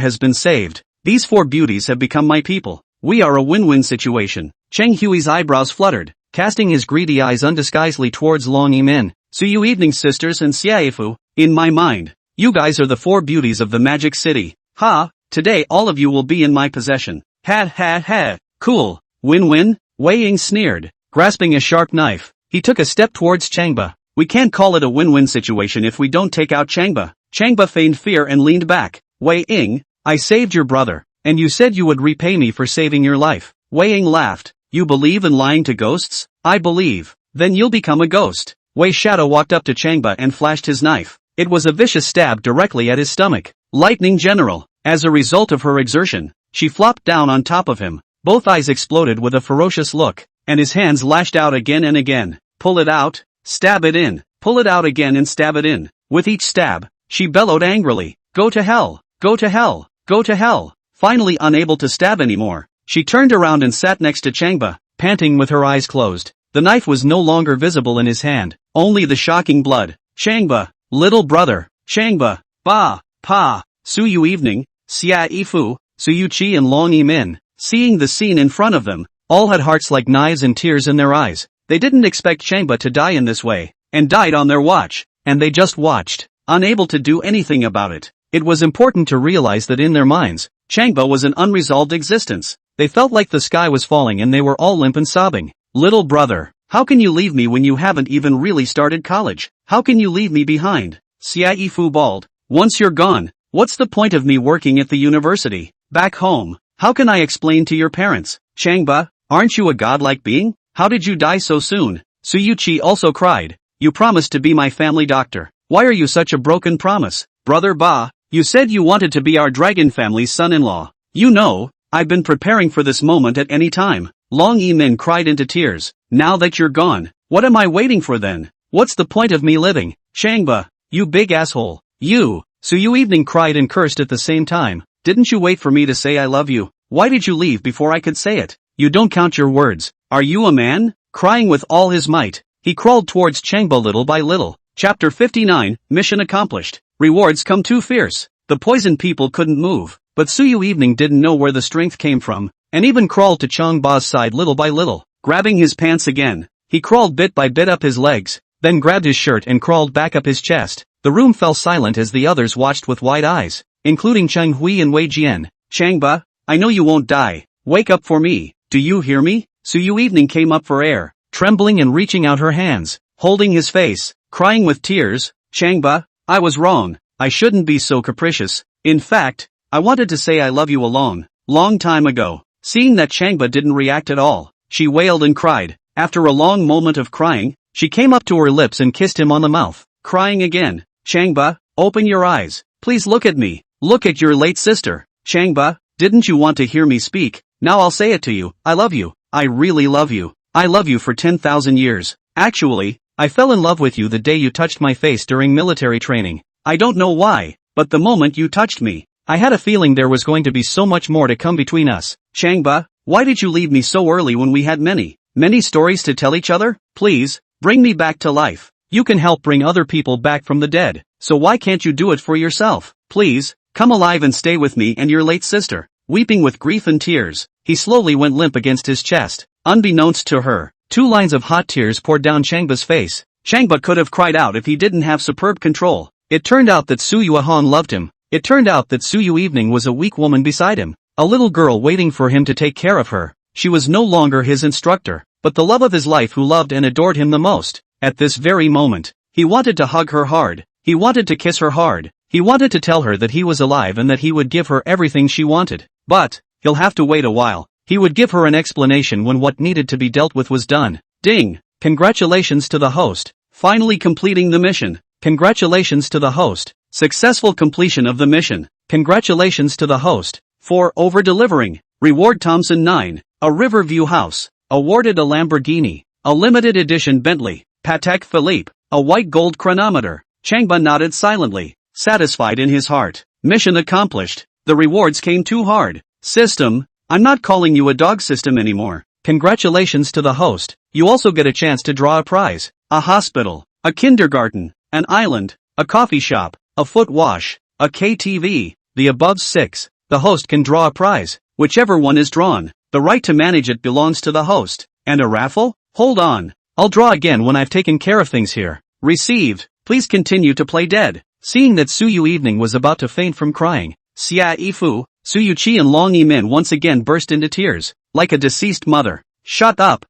has been saved, these four beauties have become my people. We are a win-win situation. Cheng Hui's eyebrows fluttered, casting his greedy eyes undisguisedly towards Long Yimin, Su Yui Evening's sisters and Xiaifu. In my mind, you guys are the four beauties of the magic city. Ha, today all of you will be in my possession. Ha ha ha. Cool. Win-win? Wei Ying sneered, grasping a sharp knife. He took a step towards Changba. We can't call it a win-win situation if we don't take out Changba. Changba feigned fear and leaned back. Wei Ying, I saved your brother, and you said you would repay me for saving your life. Wei Ying laughed. You believe in lying to ghosts? I believe. Then you'll become a ghost. Wei Shadow walked up to Changba and flashed his knife. It was a vicious stab directly at his stomach. Lightning General. As a result of her exertion, she flopped down on top of him. Both eyes exploded with a ferocious look, and his hands lashed out again and again. Pull it out, stab it in, pull it out again and stab it in. With each stab, she bellowed angrily, go to hell, go to hell, go to hell. Finally unable to stab anymore, she turned around and sat next to Changba, panting with her eyes closed. The knife was no longer visible in his hand, only the shocking blood. Changba, little brother, Changba, ba, pa, Su Yui Evening, Xia Yifu, Su Yui and Long Yimin. Seeing the scene in front of them, all had hearts like knives and tears in their eyes. They didn't expect Changba to die in this way, and died on their watch, and they just watched, unable to do anything about it. It was important to realize that in their minds, Changba was an unresolved existence. They felt like the sky was falling and they were all limp and sobbing. Little brother, how can you leave me when you haven't even really started college? How can you leave me behind? Xia Yifu bawled. Once you're gone, what's the point of me working at the university? Back home. How can I explain to your parents? Changba, aren't you a godlike being? How did you die so soon? Su Yui also cried. You promised to be my family doctor. Why are you such a broken promise? Brother Ba, you said you wanted to be our dragon family's son-in-law. You know, I've been preparing for this moment at any time. Long Yimin cried into tears. Now that you're gone, what am I waiting for then? What's the point of me living? Changba, you big asshole. You. Su Yui Evening cried and cursed at the same time. Didn't you wait for me to say I love you? Why did you leave before I could say it? You don't count your words. Are you a man? Crying with all his might, he crawled towards Changba little by little. Chapter 59, Mission accomplished. Rewards come too fierce. The poisoned people couldn't move, but Su Yui Evening didn't know where the strength came from, and even crawled to Changba's side little by little. Grabbing his pants again, he crawled bit by bit up his legs, then grabbed his shirt and crawled back up his chest. The room fell silent as the others watched with wide eyes, including Chang Hui and Wei Jian. Changba, I know you won't die. Wake up for me. Do you hear me? Su Yui Evening came up for air, trembling and reaching out her hands, holding his face, crying with tears. Changba, I was wrong. I shouldn't be so capricious. In fact, I wanted to say I love you a long time ago. Seeing that Changba didn't react at all, she wailed and cried. After a long moment of crying, she came up to her lips and kissed him on the mouth, crying again. Changba, open your eyes. Please look at me. Look at your late sister. Changba, didn't you want to hear me speak? Now I'll say it to you. I love you. I really love you. I love you for 10,000 years. Actually, I fell in love with you the day you touched my face during military training. I don't know why, but the moment you touched me, I had a feeling there was going to be so much more to come between us. Changba, why did you leave me so early when we had many stories to tell each other? Please, bring me back to life. You can help bring other people back from the dead, so why can't you do it for yourself? Please, come alive and stay with me and your late sister. Weeping with grief and tears, he slowly went limp against his chest. Unbeknownst to her, 2 lines of hot tears poured down Changba's face. Changba could have cried out if he didn't have superb control. It turned out that Su Yuhan loved him. It turned out that Su Yui Evening was a weak woman beside him, a little girl waiting for him to take care of her. She was no longer his instructor, but the love of his life who loved and adored him the most. At this very moment, he wanted to hug her hard. He wanted to kiss her hard. He wanted to tell her that he was alive and that he would give her everything she wanted. But, he'll have to wait a while. He would give her an explanation when what needed to be dealt with was done. Ding! Congratulations to the host. Finally completing the mission. Congratulations to the host. Successful completion of the mission. Congratulations to the host. For over-delivering. Reward Thompson 9. A Riverview house. Awarded a Lamborghini. A limited edition Bentley. Patek Philippe. A white gold chronometer. Changba nodded silently, satisfied in his heart. Mission accomplished. The rewards came too hard. System, I'm not calling you a dog system anymore. Congratulations to the host. You also get a chance to draw a prize. A hospital, a kindergarten, an island, a coffee shop, a foot wash, a KTV, the above 6. The host can draw a prize, whichever one is drawn. The right to manage it belongs to the host. And a raffle? Hold on. I'll draw again when I've taken care of things here. Received. Please continue to play dead. Seeing that Su Yui Evening was about to faint from crying, Xia Yifu, Su Yuqi and Long Yimin once again burst into tears, like a deceased mother. Shut up,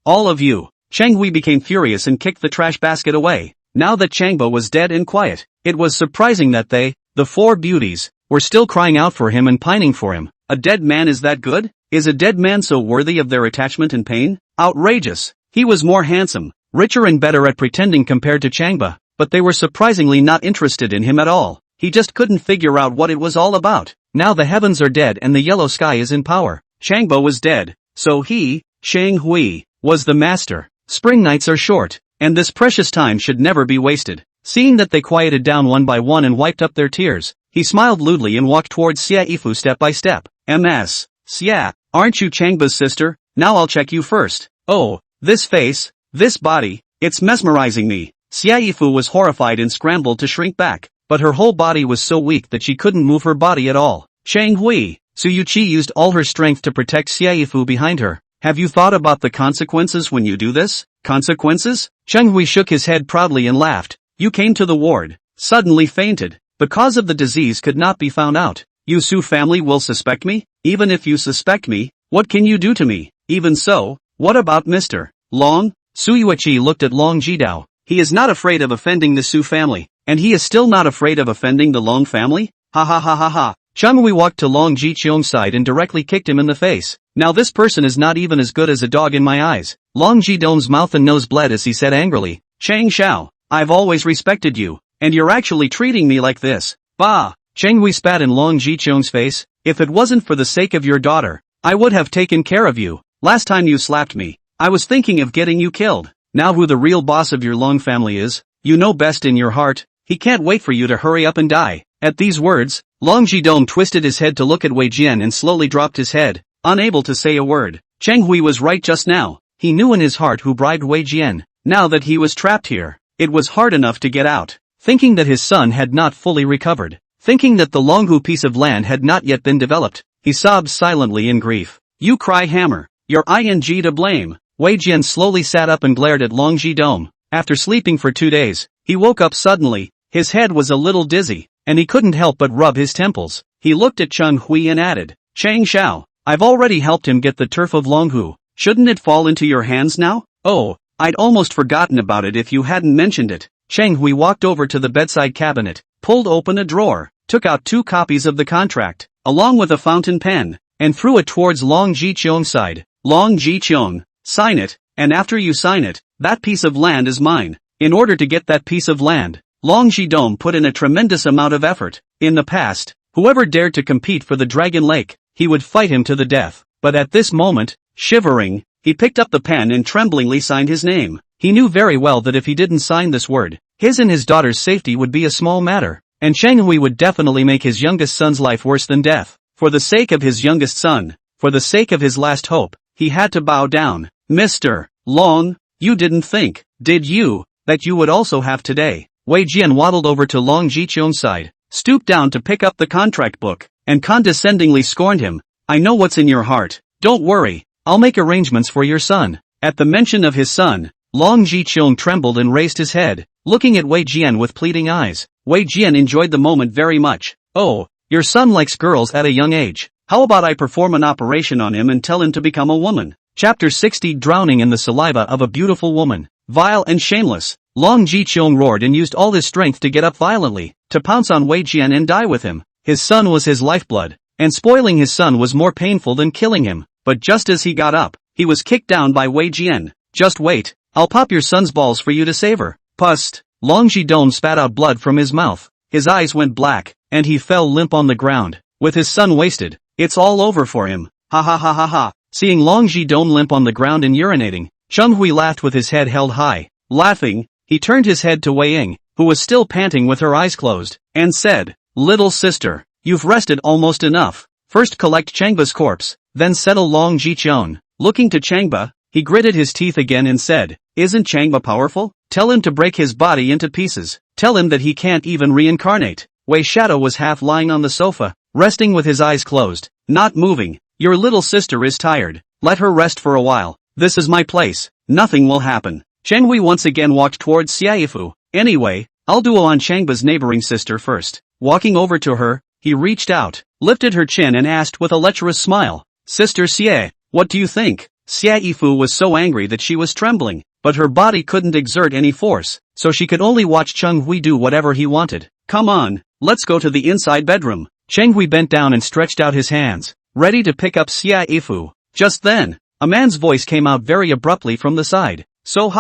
all of you. Chang Hui became furious and kicked the trash basket away. Now that Changba was dead and quiet, it was surprising that they, the 4 beauties, were still crying out for him and pining for him. A dead man is that good? Is a dead man so worthy of their attachment and pain? Outrageous. He was more handsome, richer and better at pretending compared to Changba, but they were surprisingly not interested in him at all. He just couldn't figure out what it was all about. Now the heavens are dead and the yellow sky is in power. Changba was dead, so he, Shang Hui, was the master. Spring nights are short, and this precious time should never be wasted. Seeing that they quieted down one by one and wiped up their tears, he smiled lewdly and walked towards Xia Yifu step by step. Ms. Xia, aren't you Changba's sister? Now I'll check you first. Oh, this face, this body, it's mesmerizing me. Xia Yifu was horrified and scrambled to shrink back, but her whole body was so weak that she couldn't move her body at all. Shang Hui, Su Yuqi used all her strength to protect Xia Yifu behind her. Have you thought about the consequences when you do this? Consequences? Cheng Hui shook his head proudly and laughed. You came to the ward, suddenly fainted. The cause of the disease could not be found out. You Su family will suspect me? Even if you suspect me, what can you do to me? Even so, what about Mr. Long? Su Yuiqi looked at Long Jidao. He is not afraid of offending the Su family, and he is still not afraid of offending the Long family? Ha ha ha ha ha. Cheng Hui walked to Long Jiqiong's side and directly kicked him in the face. Now this person is not even as good as a dog in my eyes. Long Jidong's mouth and nose bled as he said angrily, Chang Xiao, I've always respected you, and you're actually treating me like this. Bah! Cheng Hui spat in Long Jiqiong's face. If it wasn't for the sake of your daughter, I would have taken care of you. Last time you slapped me, I was thinking of getting you killed. Now who the real boss of your Long family is, you know best in your heart. He can't wait for you to hurry up and die. At these words, Long Jidong twisted his head to look at Wei Jian and slowly dropped his head, unable to say a word. Cheng Hui was right just now. He knew in his heart who bribed Wei Jian. Now that he was trapped here, it was hard enough to get out. Thinking that his son had not fully recovered, thinking that the Longhu piece of land had not yet been developed, he sobbed silently in grief. You cry hammer. You're ing to blame. Wei Jian slowly sat up and glared at Longji Dome. After sleeping for 2 days, he woke up suddenly. His head was a little dizzy, and he couldn't help but rub his temples. He looked at Cheng Hui and added, Chang Xiao, I've already helped him get the turf of Longhu. Shouldn't it fall into your hands now? Oh, I'd almost forgotten about it if you hadn't mentioned it. Cheng Hui walked over to the bedside cabinet, pulled open a drawer, took out 2 copies of the contract, along with a fountain pen, and threw it towards Long Jiqiong's side. Long Jiqiong, sign it, and after you sign it, that piece of land is mine. In order to get that piece of land, Long Jidong put in a tremendous amount of effort. In the past, whoever dared to compete for the Dragon Lake, he would fight him to the death. But at this moment, shivering, he picked up the pen and tremblingly signed his name. He knew very well that if he didn't sign this word, his and his daughter's safety would be a small matter, and Cheng Hui would definitely make his youngest son's life worse than death. For the sake of his youngest son, for the sake of his last hope, he had to bow down. Mr. Long, you didn't think, did you, that you would also have today? Wei Jian waddled over to Long Jiqiong's side, stooped down to pick up the contract book, and condescendingly scorned him. I know what's in your heart. Don't worry, I'll make arrangements for your son. At the mention of his son, Long Jiqiong trembled and raised his head, looking at Wei Jian with pleading eyes. Wei Jian enjoyed the moment very much. Oh, your son likes girls at a young age. How about I perform an operation on him and tell him to become a woman? Chapter 60 Drowning in the Saliva of a Beautiful Woman. Vile and shameless, Long Jiqiong roared and used all his strength to get up violently, to pounce on Wei Jian and die with him. His son was his lifeblood, and spoiling his son was more painful than killing him. But just as he got up, he was kicked down by Wei Jian. Just wait, I'll pop your son's balls for you to savor. Pust. Long Jidong spat out blood from his mouth. His eyes went black, and he fell limp on the ground. With his son wasted, it's all over for him. Ha ha ha ha ha. Seeing Long Jidong limp on the ground and urinating, Cheng Hui laughed with his head held high. Laughing, he turned his head to Wei Ying, who was still panting with her eyes closed, and said, Little sister, you've rested almost enough. First collect Changba's corpse, then settle Long Jiqiong. Looking to Changba, he gritted his teeth again and said, Isn't Changba powerful? Tell him to break his body into pieces. Tell him that he can't even reincarnate. Wei Shadow was half lying on the sofa, resting with his eyes closed, not moving. Your little sister is tired. Let her rest for a while. This is my place. Nothing will happen. Cheng Hui once again walked towards Xiaifu. Anyway, I'll duel on Changba's neighboring sister first. Walking over to her, he reached out, lifted her chin and asked with a lecherous smile, Sister Xie, what do you think? Xiaifu was so angry that she was trembling, but her body couldn't exert any force, so she could only watch Cheng Hui do whatever he wanted. Come on, let's go to the inside bedroom. Cheng Hui bent down and stretched out his hands, ready to pick up Xiaifu. Just then, a man's voice came out very abruptly from the side. So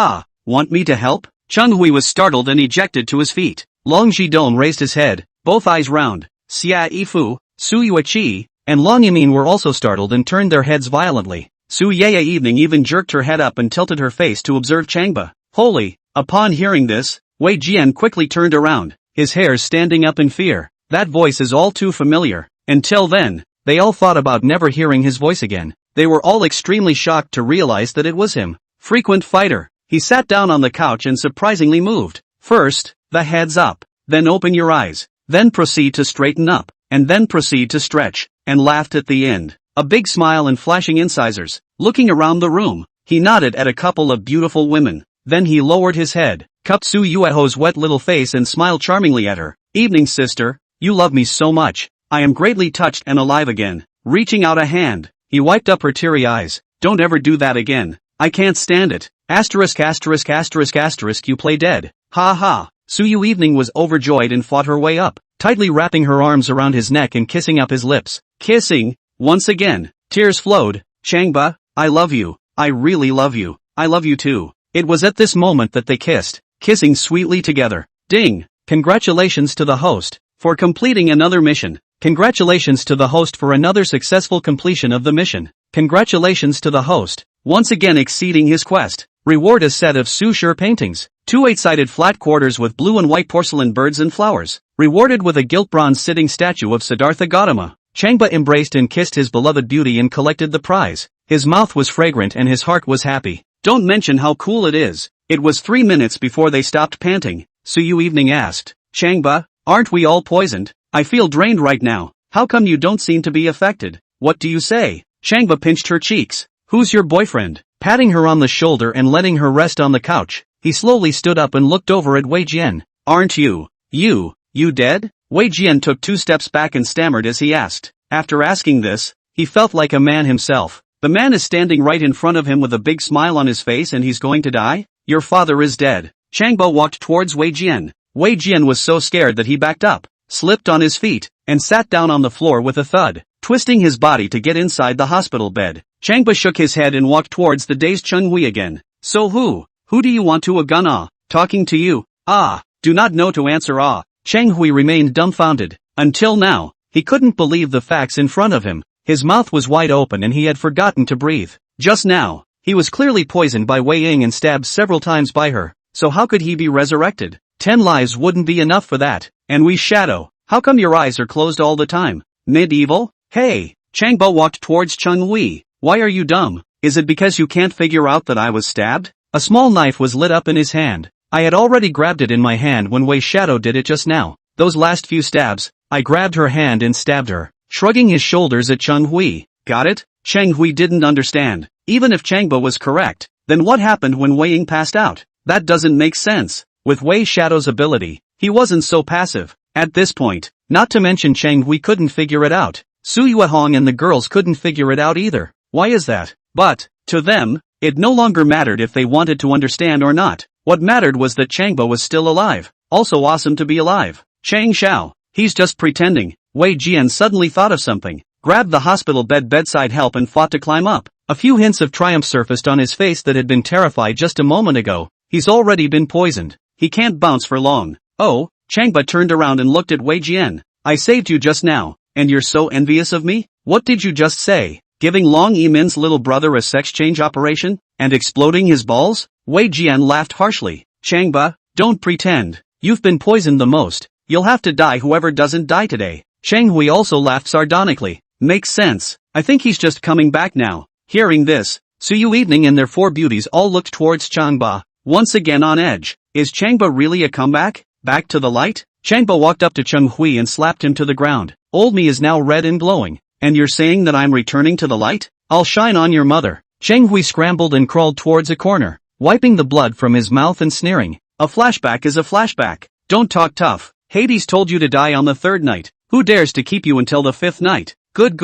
want me to help? Cheng Hui was startled and ejected to his feet. Long Jidong raised his head, both eyes round. Xiaifu, Su Yui, and Long Yimin were also startled and turned their heads violently. Su Yui even jerked her head up and tilted her face to observe Changba. Holy! Upon hearing this, Wei Jian quickly turned around, his hairs standing up in fear. That voice is all too familiar. Until then, they all thought about never hearing his voice again. They were all extremely shocked to realize that it was him. Frequent fighter. He sat down on the couch and surprisingly moved. First, the heads up, then open your eyes, then proceed to straighten up, and then proceed to stretch, and laughed at the end. A big smile and flashing incisors. Looking around the room, he nodded at a couple of beautiful women. Then he lowered his head, cupped Su Yui's wet little face and smiled charmingly at her. Evening sister, you love me so much. I am greatly touched and alive again. Reaching out a hand, he wiped up her teary eyes. Don't ever do that again. I can't stand it. Asterisk asterisk asterisk asterisk you play dead. Ha ha. Su Yui was overjoyed and fought her way up, tightly wrapping her arms around his neck and kissing up his lips. Kissing, once again, tears flowed. Changba, I love you. I really love you. I love you too. It was at this moment that they kissed, kissing sweetly together. Ding! Congratulations to the host for completing another mission. Congratulations to the host for another successful completion of the mission. Congratulations to the host, once again exceeding his quest. Reward a set of Su Shi paintings. 2 8-sided flat quarters with blue and white porcelain birds and flowers. Rewarded with a gilt bronze sitting statue of Siddhartha Gautama. Changba embraced and kissed his beloved beauty and collected the prize. His mouth was fragrant and his heart was happy. Don't mention how cool it is. It was 3 minutes before they stopped panting. Su Yui asked, Changba, aren't we all poisoned? I feel drained right now. How come you don't seem to be affected? What do you say? Changba pinched her cheeks. Who's your boyfriend? Patting her on the shoulder and letting her rest on the couch, he slowly stood up and looked over at Wei Jian. Aren't you dead? Wei Jian took 2 steps back and stammered as he asked. After asking this, he felt like a man himself. The man is standing right in front of him with a big smile on his face and he's going to die? Your father is dead. Changba walked towards Wei Jian. Wei Jian was so scared that he backed up, slipped on his feet, and sat down on the floor with a thud, twisting his body to get inside the hospital bed. Changba shook his head and walked towards the dazed Cheng Hui again. So who do you want to gonna? Talking to you? Do not know to answer Cheng Hui remained dumbfounded. Until now, he couldn't believe the facts in front of him. His mouth was wide open and he had forgotten to breathe. Just now, he was clearly poisoned by Wei Ying and stabbed several times by her. So how could he be resurrected? 10 lives wouldn't be enough for that. And we Shadow, how come your eyes are closed all the time? Medieval? Hey! Changba walked towards Cheng Hui. Why are you dumb? Is it because you can't figure out that I was stabbed? A small knife was lit up in his hand. I had already grabbed it in my hand when Wei Shadow did it just now. Those last few stabs, I grabbed her hand and stabbed her. Shrugging his shoulders at Cheng Hui. Got it? Cheng Hui didn't understand. Even if Changba was correct, then what happened when Wei Ying passed out? That doesn't make sense. With Wei Shadow's ability, he wasn't so passive. At this point, not to mention Cheng Hui couldn't figure it out. Su Yui and the girls couldn't figure it out either. Why is that? But, to them, it no longer mattered if they wanted to understand or not. What mattered was that Changba was still alive. Also awesome to be alive. Chang Xiao, he's just pretending. Wei Jian suddenly thought of something, grabbed the hospital bedside help and fought to climb up. A few hints of triumph surfaced on his face that had been terrified just a moment ago. He's already been poisoned. He can't bounce for long. Oh, Changba turned around and looked at Wei Jian. I saved you just now, and you're so envious of me? What did you just say? Giving Long Yimin's little brother a sex change operation? And exploding his balls? Wei Jian laughed harshly. Changba, don't pretend. You've been poisoned the most. You'll have to die whoever doesn't die today. Cheng Hui also laughed sardonically. Makes sense. I think he's just coming back now. Hearing this, Su Yui and their 4 beauties all looked towards Changba, once again on edge. Is Changba really a comeback? Back to the light? Changba walked up to Cheng Hui and slapped him to the ground. Old me is now red and glowing. And you're saying that I'm returning to the light? I'll shine on your mother. Cheng Hui scrambled and crawled towards a corner, wiping the blood from his mouth and sneering. A flashback is a flashback. Don't talk tough. Hades told you to die on the 3rd night. Who dares to keep you until the 5th night? Good.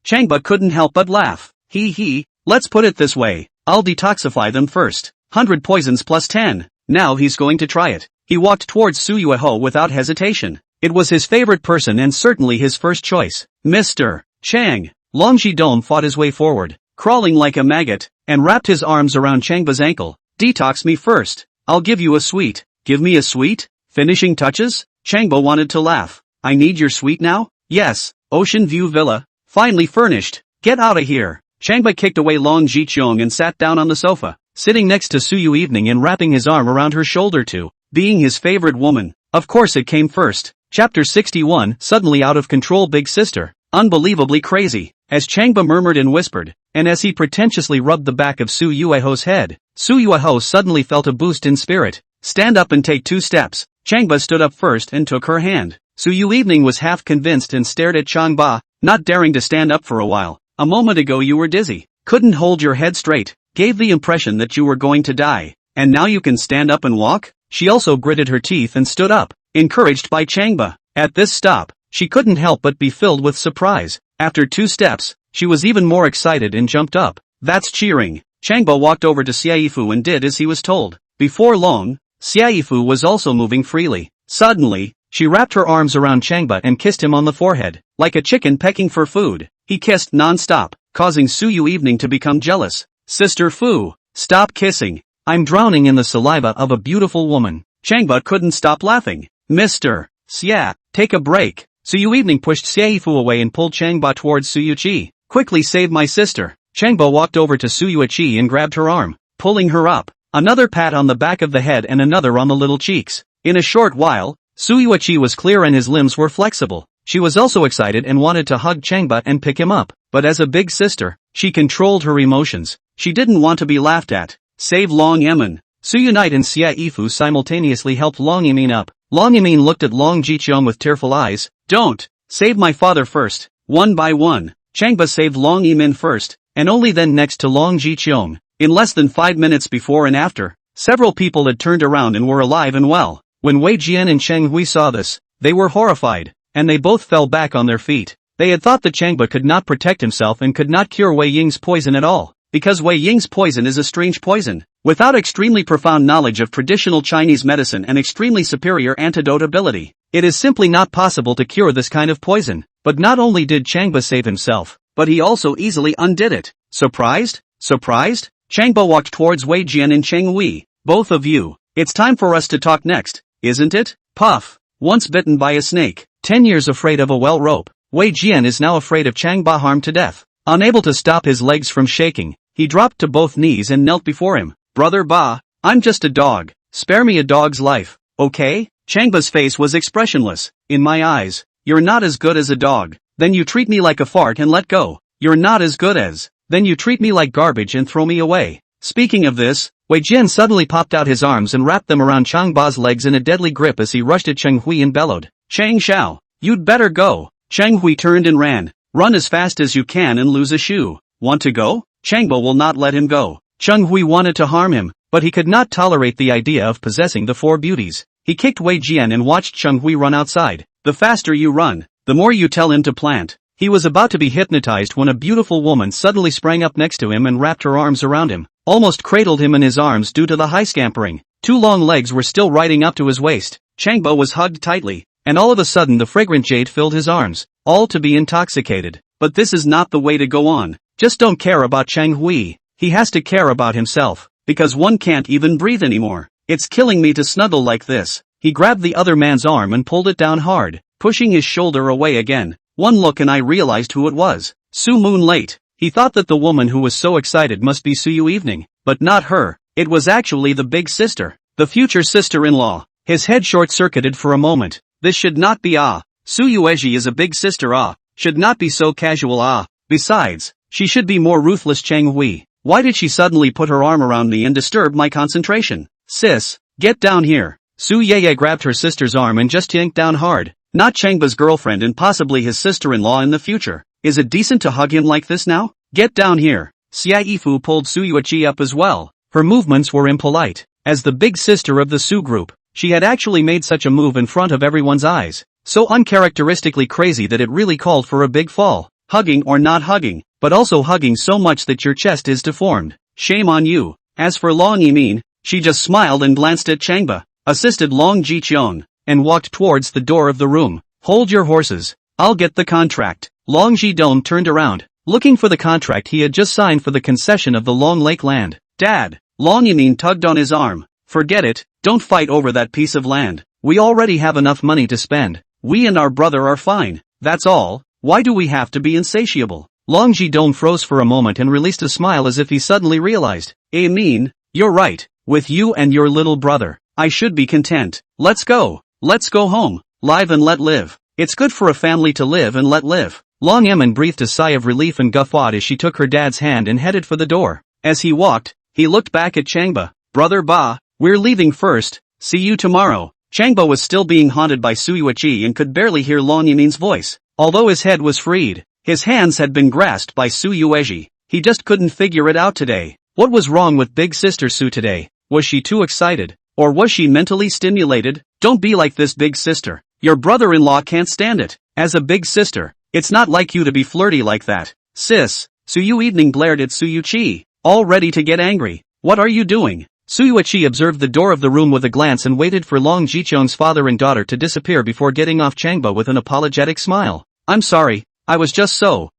Changba couldn't help but laugh. Let's put it this way. I'll detoxify them first. 100 poisons plus 10. Now he's going to try it. He walked towards Su Yui without hesitation. It was his favorite person and certainly his first choice. Mr. Chang. Long Jidong fought his way forward, crawling like a maggot, and wrapped his arms around Changba's ankle. Detox me first. I'll give you a sweet. Give me a sweet? Finishing touches? Changba wanted to laugh. I need your suite now? Yes, Ocean View Villa, finally furnished. Get out of here. Changba kicked away Long Jichong and sat down on the sofa, sitting next to Su Yui and wrapping his arm around her shoulder too. Being his favorite woman, of course it came first. Chapter 61, Suddenly Out of Control Big Sister. Unbelievably crazy, as Changba murmured and whispered, and as he pretentiously rubbed the back of Su Yui's head, Su Yui suddenly felt a boost in spirit. Stand up and take 2 steps. Changba stood up first and took her hand. Su Yui was half convinced and stared at Changba, not daring to stand up for a while. A moment ago you were dizzy, couldn't hold your head straight, gave the impression that you were going to die, and now you can stand up and walk? She also gritted her teeth and stood up, encouraged by Changba. At this stop, she couldn't help but be filled with surprise. After 2 steps, she was even more excited and jumped up. That's cheering. Changba walked over to Xiaifu and did as he was told. Before long, Xiaifu was also moving freely. Suddenly, she wrapped her arms around Changba and kissed him on the forehead, like a chicken pecking for food. He kissed non-stop, causing Su Yui to become jealous. Sister Fu, stop kissing. I'm drowning in the saliva of a beautiful woman. Changba couldn't stop laughing. Mr. Xia, take a break. Su Yui pushed Xiaifu away and pulled Changba towards Su Yui. Quickly save my sister. Changba walked over to Su Yui and grabbed her arm, pulling her up. Another pat on the back of the head and another on the little cheeks. In a short while, Su Yui was clear and his limbs were flexible. She was also excited and wanted to hug Changba and pick him up, but as a big sister, She controlled her emotions. She didn't want to be laughed at. Save Long Emin. Su Yui and Xia Yifu simultaneously helped Long Emin up. Long Emin looked at Long Jicheong with tearful eyes. Don't. Save my father first. One by one, Changba saved Long Emin first, and only then next to Long Jicheong. In less than 5 minutes before and after, several people had turned around and were alive and well. When Wei Jian and Cheng Hui saw this, they were horrified, and they both fell back on their feet. They had thought that Changba could not protect himself and could not cure Wei Ying's poison at all, because Wei Ying's poison is a strange poison. Without extremely profound knowledge of traditional Chinese medicine and extremely superior antidote ability, it is simply not possible to cure this kind of poison. But not only did Changba save himself, but he also easily undid it. Surprised? Surprised? Changba walked towards Wei Jian and Cheng Hui. Both of you, it's time for us to talk next, isn't it? Puff. Once bitten by a snake, 10 years afraid of a well rope, Wei Jian is now afraid of Changba harmed to death. Unable to stop his legs from shaking, he dropped to both knees and knelt before him. Brother Ba, I'm just a dog. Spare me a dog's life, okay? Changba's face was expressionless. In my eyes, you're not as good as a dog. Then you treat me like a fart and let go. You're not as good as. Then you treat me like garbage and throw me away. Speaking of this, Wei Jian suddenly popped out his arms and wrapped them around Changba's legs in a deadly grip as he rushed at Cheng Hui and bellowed. Chang Xiao, you'd better go. Cheng Hui turned and ran. Run as fast as you can and lose a shoe. Want to go? Changba will not let him go. Cheng Hui wanted to harm him, but he could not tolerate the idea of possessing the four beauties. He kicked Wei Jian and watched Cheng Hui run outside. The faster you run, the more you tell him to plant. He was about to be hypnotized when a beautiful woman suddenly sprang up next to him and wrapped her arms around him, almost cradled him in his arms due to the high scampering. Two long legs were still riding up to his waist. Changba was hugged tightly, and all of a sudden the fragrant jade filled his arms, all to be intoxicated. But this is not the way to go on. Just don't care about Cheng Hui. He has to care about himself, because one can't even breathe anymore. It's killing me to snuggle like this. He grabbed the other man's arm and pulled it down hard, pushing his shoulder away again. One look and I realized who it was. Su Moonlight. He thought that the woman who was so excited must be Su Yui Evening, but not her. It was actually the big sister, the future sister-in-law. His head short-circuited for a moment. This should not be Su Yueji is a big sister should not be so casual Besides, she should be more ruthless. Cheng Hui. Why did she suddenly put her arm around me and disturb my concentration? Sis, get down here. Su Yeye grabbed her sister's arm and just yanked down hard. Not Changba's girlfriend and possibly his sister-in-law in the future. Is it decent to hug him like this now? Get down here. Xia Yifu pulled Su Yuichi up as well. Her movements were impolite. As the big sister of the Su group, she had actually made such a move in front of everyone's eyes. So uncharacteristically crazy that it really called for a big fall. Hugging or not hugging, but also hugging so much that your chest is deformed. Shame on you. As for Long Yimin, she just smiled and glanced at Changba, assisted Long Jicheong, and walked towards the door of the room. Hold your horses. I'll get the contract. Long Jidong turned around, looking for the contract he had just signed for the concession of the Long Lake land. Dad, Long Yimin tugged on his arm. Forget it, don't fight over that piece of land. We already have enough money to spend. We and our brother are fine. That's all. Why do we have to be insatiable? Long Jidong froze for a moment and released a smile as if he suddenly realized. Mean, you're right. With you and your little brother, I should be content. Let's go. Let's go home. Live and let live. It's good for a family to live and let live. Long Emin breathed a sigh of relief and guffawed as she took her dad's hand and headed for the door. As he walked, he looked back at Changba. Brother Ba, we're leaving first. See you tomorrow. Changba was still being haunted by Su Yuichi and could barely hear Long Yimin's voice. Although his head was freed, his hands had been grasped by Su Yueji. He just couldn't figure it out today. What was wrong with big sister Su today? Was she too excited? Or was she mentally stimulated? Don't be like this, big sister. Your brother-in-law can't stand it. As a big sister, it's not like you to be flirty like that. Sis, Su Yu Evening glared at Su Yuichi, all ready to get angry. What are you doing? Su Yuichi observed the door of the room with a glance and waited for Long Jicheong's father and daughter to disappear before getting off Changba with an apologetic smile. I'm sorry, I was just so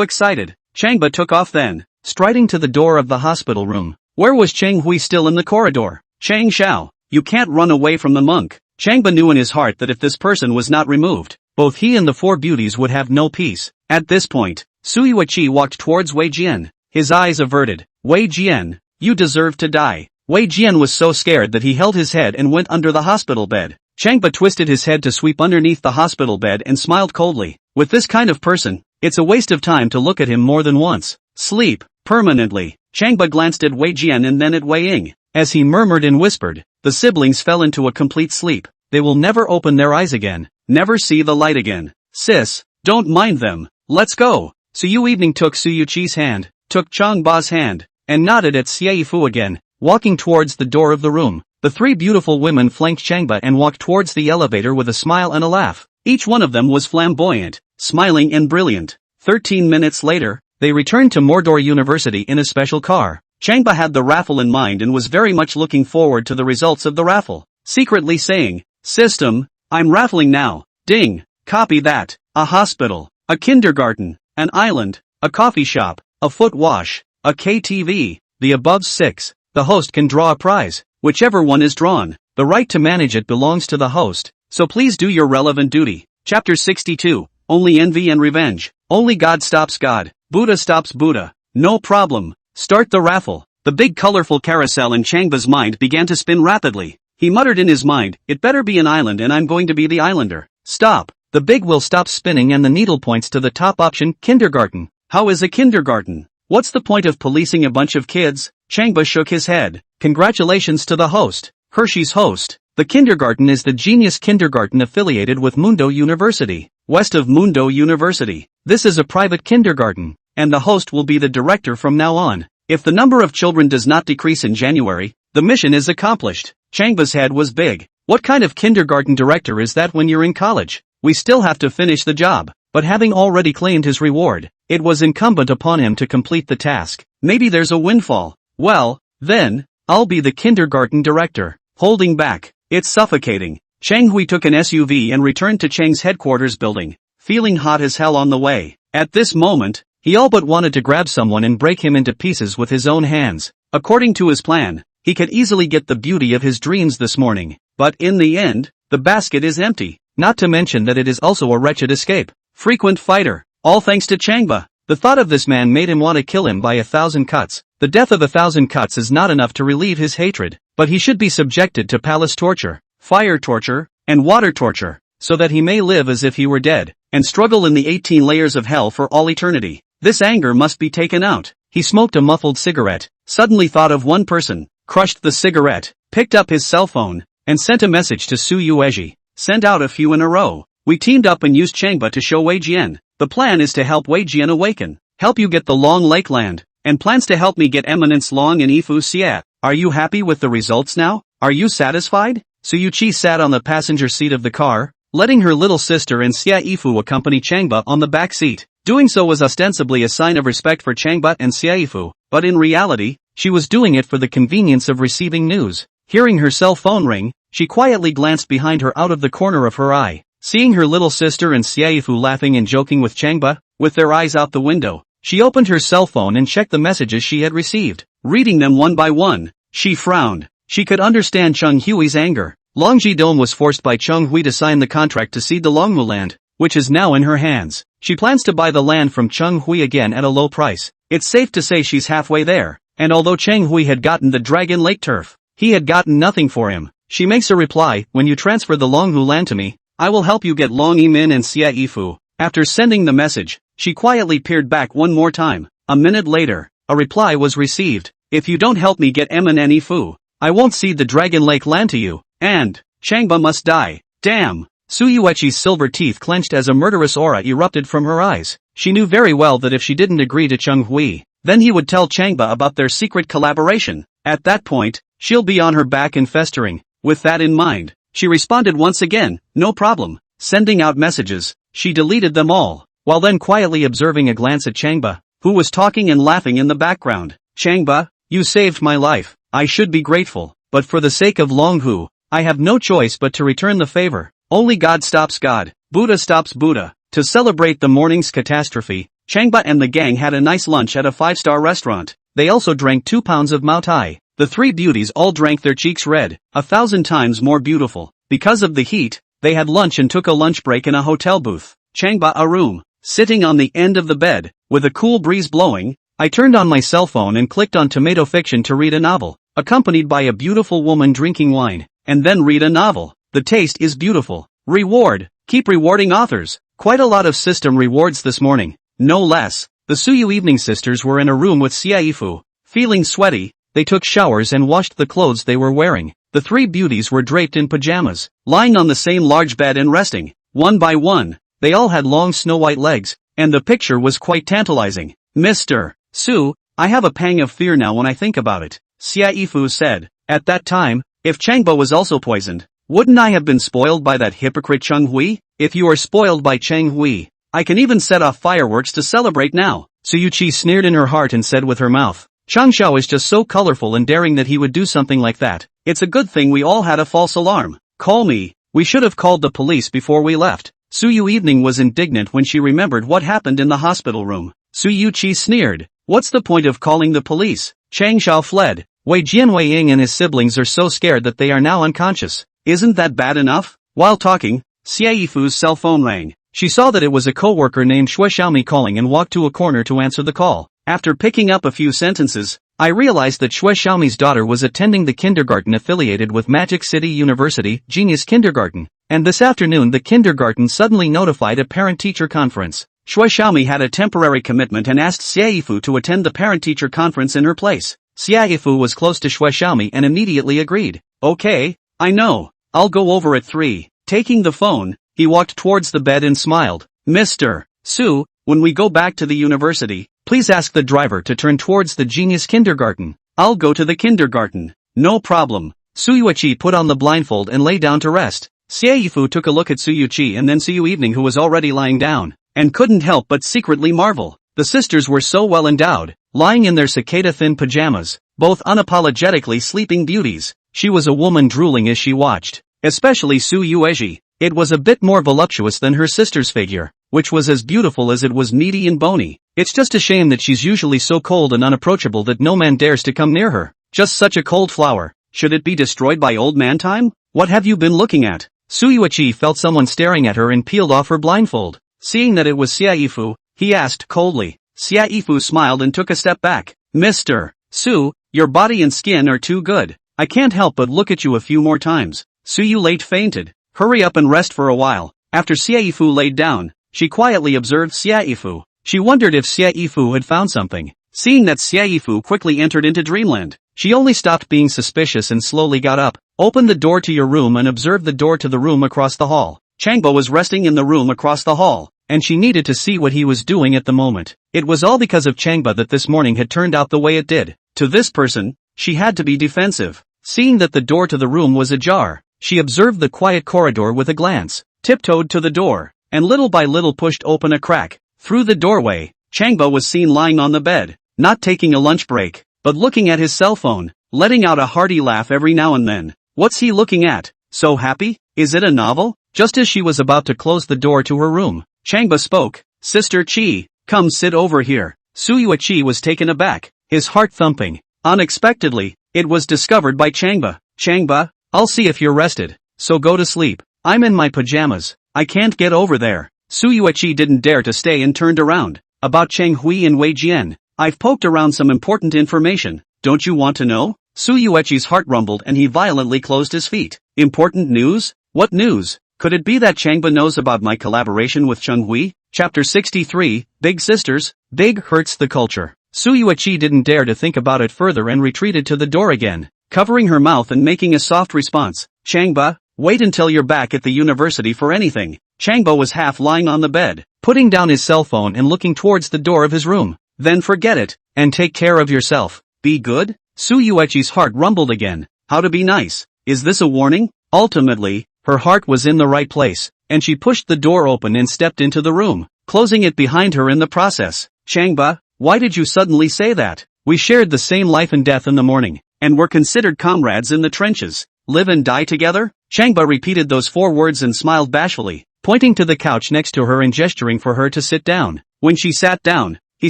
excited. Changba took off then, striding to the door of the hospital room. Where was Cheng Hui? Still in the corridor. Chang Xiao, you can't run away from the monk. Changba knew in his heart that if this person was not removed, both he and the four beauties would have no peace. At this point, Su Yuichi walked towards Wei Jian, his eyes averted. Wei Jian, you deserve to die. Wei Jian was so scared that he held his head and went under the hospital bed. Changba twisted his head to sweep underneath the hospital bed and smiled coldly. With this kind of person, it's a waste of time to look at him more than once. Sleep, permanently. Changba glanced at Wei Jian and then at Wei Ying. As he murmured and whispered, the siblings fell into a complete sleep. They will never open their eyes again, never see the light again. Sis, don't mind them. Let's go. Su Yui took Su Yui's hand, took Changba's hand, and nodded at Xie Fu again, walking towards the door of the room. The three beautiful women flanked Changba and walked towards the elevator with a smile and a laugh. Each one of them was flamboyant, smiling and brilliant. 13 minutes later, they returned to Mordor University in a special car. Changba had the raffle in mind and was very much looking forward to the results of the raffle, secretly saying, "System, I'm raffling now. Ding, copy that. A hospital, a kindergarten, an island, a coffee shop, a foot wash, a KTV, the above 6. The host can draw a prize, whichever one is drawn. The right to manage it belongs to the host, so please do your relevant duty." Chapter 62, Only Envy and Revenge. Only God stops God. Buddha stops Buddha. No problem. Start the raffle. The big colorful carousel in Changba's mind began to spin rapidly. He muttered in his mind, "It better be an island and I'm going to be the islander." Stop. The big wheel stops spinning and the needle points to the top option, kindergarten. How is a kindergarten? What's the point of policing a bunch of kids? Changba shook his head. Congratulations to the host. Hershey's host. The kindergarten is the Genius Kindergarten affiliated with Mundo University, west of Mundo University. This is a private kindergarten, and the host will be the director from now on. If the number of children does not decrease in January, the mission is accomplished. Changba's head was big. What kind of kindergarten director is that when you're in college? We still have to finish the job. But having already claimed his reward, it was incumbent upon him to complete the task. Maybe there's a windfall. Well, then, I'll be the kindergarten director. Holding back. It's suffocating. Chang Hui took an SUV and returned to Chang's headquarters building, feeling hot as hell on the way. At this moment, he all but wanted to grab someone and break him into pieces with his own hands. According to his plan, he could easily get the beauty of his dreams this morning. But in the end, the basket is empty. Not to mention that it is also a wretched escape. Frequent fighter. All thanks to Changba. The thought of this man made him want to kill him by 1,000 cuts. The death of 1,000 cuts is not enough to relieve his hatred, but he should be subjected to palace torture, fire torture, and water torture, so that he may live as if he were dead, and struggle in the 18 layers of hell for all eternity. This anger must be taken out. He smoked a muffled cigarette, suddenly thought of one person, crushed the cigarette, picked up his cell phone, and sent a message to Su Yui. Sent out a few in a row. We teamed up and used Changba to show Wei Jian. The plan is to help Wei Jian awaken, help you get the Long Lake land, and plans to help me get Eminence Long and Ifu Xie. Are you happy with the results now? Are you satisfied? Su Yui sat on the passenger seat of the car, letting her little sister and Xie Ifu accompany Changba on the back seat. Doing so was ostensibly a sign of respect for Changba and Xie Ifu, but in reality, she was doing it for the convenience of receiving news. Hearing her cell phone ring, she quietly glanced behind her out of the corner of her eye. Seeing her little sister and Xie Ifu laughing and joking with Changba, with their eyes out the window, she opened her cell phone and checked the messages she had received. Reading them one by one, she frowned. She could understand Cheng Hui's anger. Long Jidong was forced by Cheng Hui to sign the contract to cede the Longmu land, which is now in her hands. She plans to buy the land from Cheng Hui again at a low price. It's safe to say she's halfway there. And although Cheng Hui had gotten the Dragon Lake turf, he had gotten nothing for him. She makes a reply, "When you transfer the Longmu land to me, I will help you get Long Yimin and Xie Ifu." After sending the message, she quietly peered back one more time. A minute later, a reply was received. "If you don't help me get Emin and Ifu, I won't cede the Dragon Lake land to you, and Changba must die." Damn! Su Yui's silver teeth clenched as a murderous aura erupted from her eyes. She knew very well that if she didn't agree to Cheng Hui, then he would tell Changba about their secret collaboration. At that point, she'll be on her back and festering. With that in mind, she responded once again, "No problem." Sending out messages, she deleted them all, while then quietly observing a glance at Changba, who was talking and laughing in the background. "Changba, you saved my life. I should be grateful, but for the sake of Longhu, I have no choice but to return the favor. Only God stops God. Buddha stops Buddha." To celebrate the morning's catastrophe, Changba and the gang had a nice lunch at a 5-star restaurant. They also drank 2 pounds of Mao Tai. The three beauties all drank their cheeks red, 1,000 times more beautiful. Because of the heat, they had lunch and took a lunch break in a hotel booth. Changba a room. Sitting on the end of the bed, with a cool breeze blowing, I turned on my cell phone and clicked on Tomato Fiction to read a novel, accompanied by a beautiful woman drinking wine, and then read a novel. The taste is beautiful. Reward. Keep rewarding authors. Quite a lot of system rewards this morning. No less. The Su Yui evening sisters were in a room with Xiaifu. Feeling sweaty, they took showers and washed the clothes they were wearing. The three beauties were draped in pajamas, lying on the same large bed and resting, one by one. They all had long snow-white legs, and the picture was quite tantalizing. Mr. Su, I have a pang of fear now when I think about it, Xiaifu said. At that time, if Changba was also poisoned, wouldn't I have been spoiled by that hypocrite Cheng Hui? If you are spoiled by Cheng Hui, I can even set off fireworks to celebrate now. Su Yui sneered in her heart and said with her mouth, Chang Xiao is just so colorful and daring that he would do something like that. It's a good thing we all had a false alarm. Call me. We should have called the police before we left. Su Yui evening was indignant when she remembered what happened in the hospital room. Su Yui sneered. What's the point of calling the police? Chang Xiao fled. Wei Jianwei and his siblings are so scared that they are now unconscious. Isn't that bad enough? While talking, Xiaifu's cell phone rang. She saw that it was a co-worker named Shui Xiaomi calling and walked to a corner to answer the call. After picking up a few sentences, I realized that Shui Xiaomi's daughter was attending the kindergarten affiliated with Magic City University, Genius Kindergarten, and this afternoon the kindergarten suddenly notified a parent-teacher conference. Shui Xiaomi had a temporary commitment and asked Xiaifu to attend the parent-teacher conference in her place. Xiaifu was close to Shui Xiaomi and immediately agreed. Okay, I know. I'll go over at 3. Taking the phone, he walked towards the bed and smiled. Mr. Su, when we go back to the university, please ask the driver to turn towards the Genius Kindergarten. I'll go to the kindergarten. No problem. Su Yui put on the blindfold and lay down to rest. Xiaifu took a look at Su Yui and then Su Yu evening who was already lying down, and couldn't help but secretly marvel. The sisters were so well endowed, lying in their cicada-thin pajamas, both unapologetically sleeping beauties. She was a woman drooling as she watched, especially Su Yui. It was a bit more voluptuous than her sister's figure, which was as beautiful as it was meaty and bony. It's just a shame that she's usually so cold and unapproachable that no man dares to come near her. Just such a cold flower. Should it be destroyed by old man time? What have you been looking at? Su Yui felt someone staring at her and peeled off her blindfold. Seeing that it was Xiaifu, he asked coldly. Xiaifu smiled and took a step back. Mr. Su, your body and skin are too good. I can't help but look at you a few more times. Su Yui fainted. Hurry up and rest for a while. After Xiaifu laid down, she quietly observed Xiaifu. She wondered if Xiaifu had found something. Seeing that Xiaifu quickly entered into dreamland, she only stopped being suspicious and slowly got up, opened the door to your room and observed the door to the room across the hall. Changbo was resting in the room across the hall, and she needed to see what he was doing at the moment. It was all because of Changba that this morning had turned out the way it did. To this person, she had to be defensive. Seeing that the door to the room was ajar, she observed the quiet corridor with a glance, tiptoed to the door, and little by little pushed open a crack. Through the doorway, Changba was seen lying on the bed, not taking a lunch break, but looking at his cell phone, letting out a hearty laugh every now and then. What's he looking at? So happy? Is it a novel? Just as she was about to close the door to her room, Changba spoke. Sister Chi, come sit over here. Su Yui was taken aback, his heart thumping. Unexpectedly, it was discovered by Changba. Changba, I'll see if you're rested, so go to sleep. I'm in my pajamas. I can't get over there. Su Yui didn't dare to stay and turned around. About Cheng Hui and Wei Jian, I've poked around some important information. Don't you want to know? Su Yui's heart rumbled and he violently closed his feet. Important news? What news? Could it be that Changba knows about my collaboration with Cheng Hui? Chapter 63, Big Sisters, Big hurts the culture. Su Yui didn't dare to think about it further and retreated to the door again, covering her mouth and making a soft response. Changba, wait until you're back at the university for anything. Changba was half lying on the bed, putting down his cell phone and looking towards the door of his room. Then forget it, and take care of yourself. Be good? Su Yui's heart rumbled again. How to be nice? Is this a warning? Ultimately, her heart was in the right place, and she pushed the door open and stepped into the room, closing it behind her in the process. Changba, why did you suddenly say that? We shared the same life and death in the morning, and were considered comrades in the trenches. Live and die together? Changba repeated those 4 words and smiled bashfully, pointing to the couch next to her and gesturing for her to sit down. When she sat down, he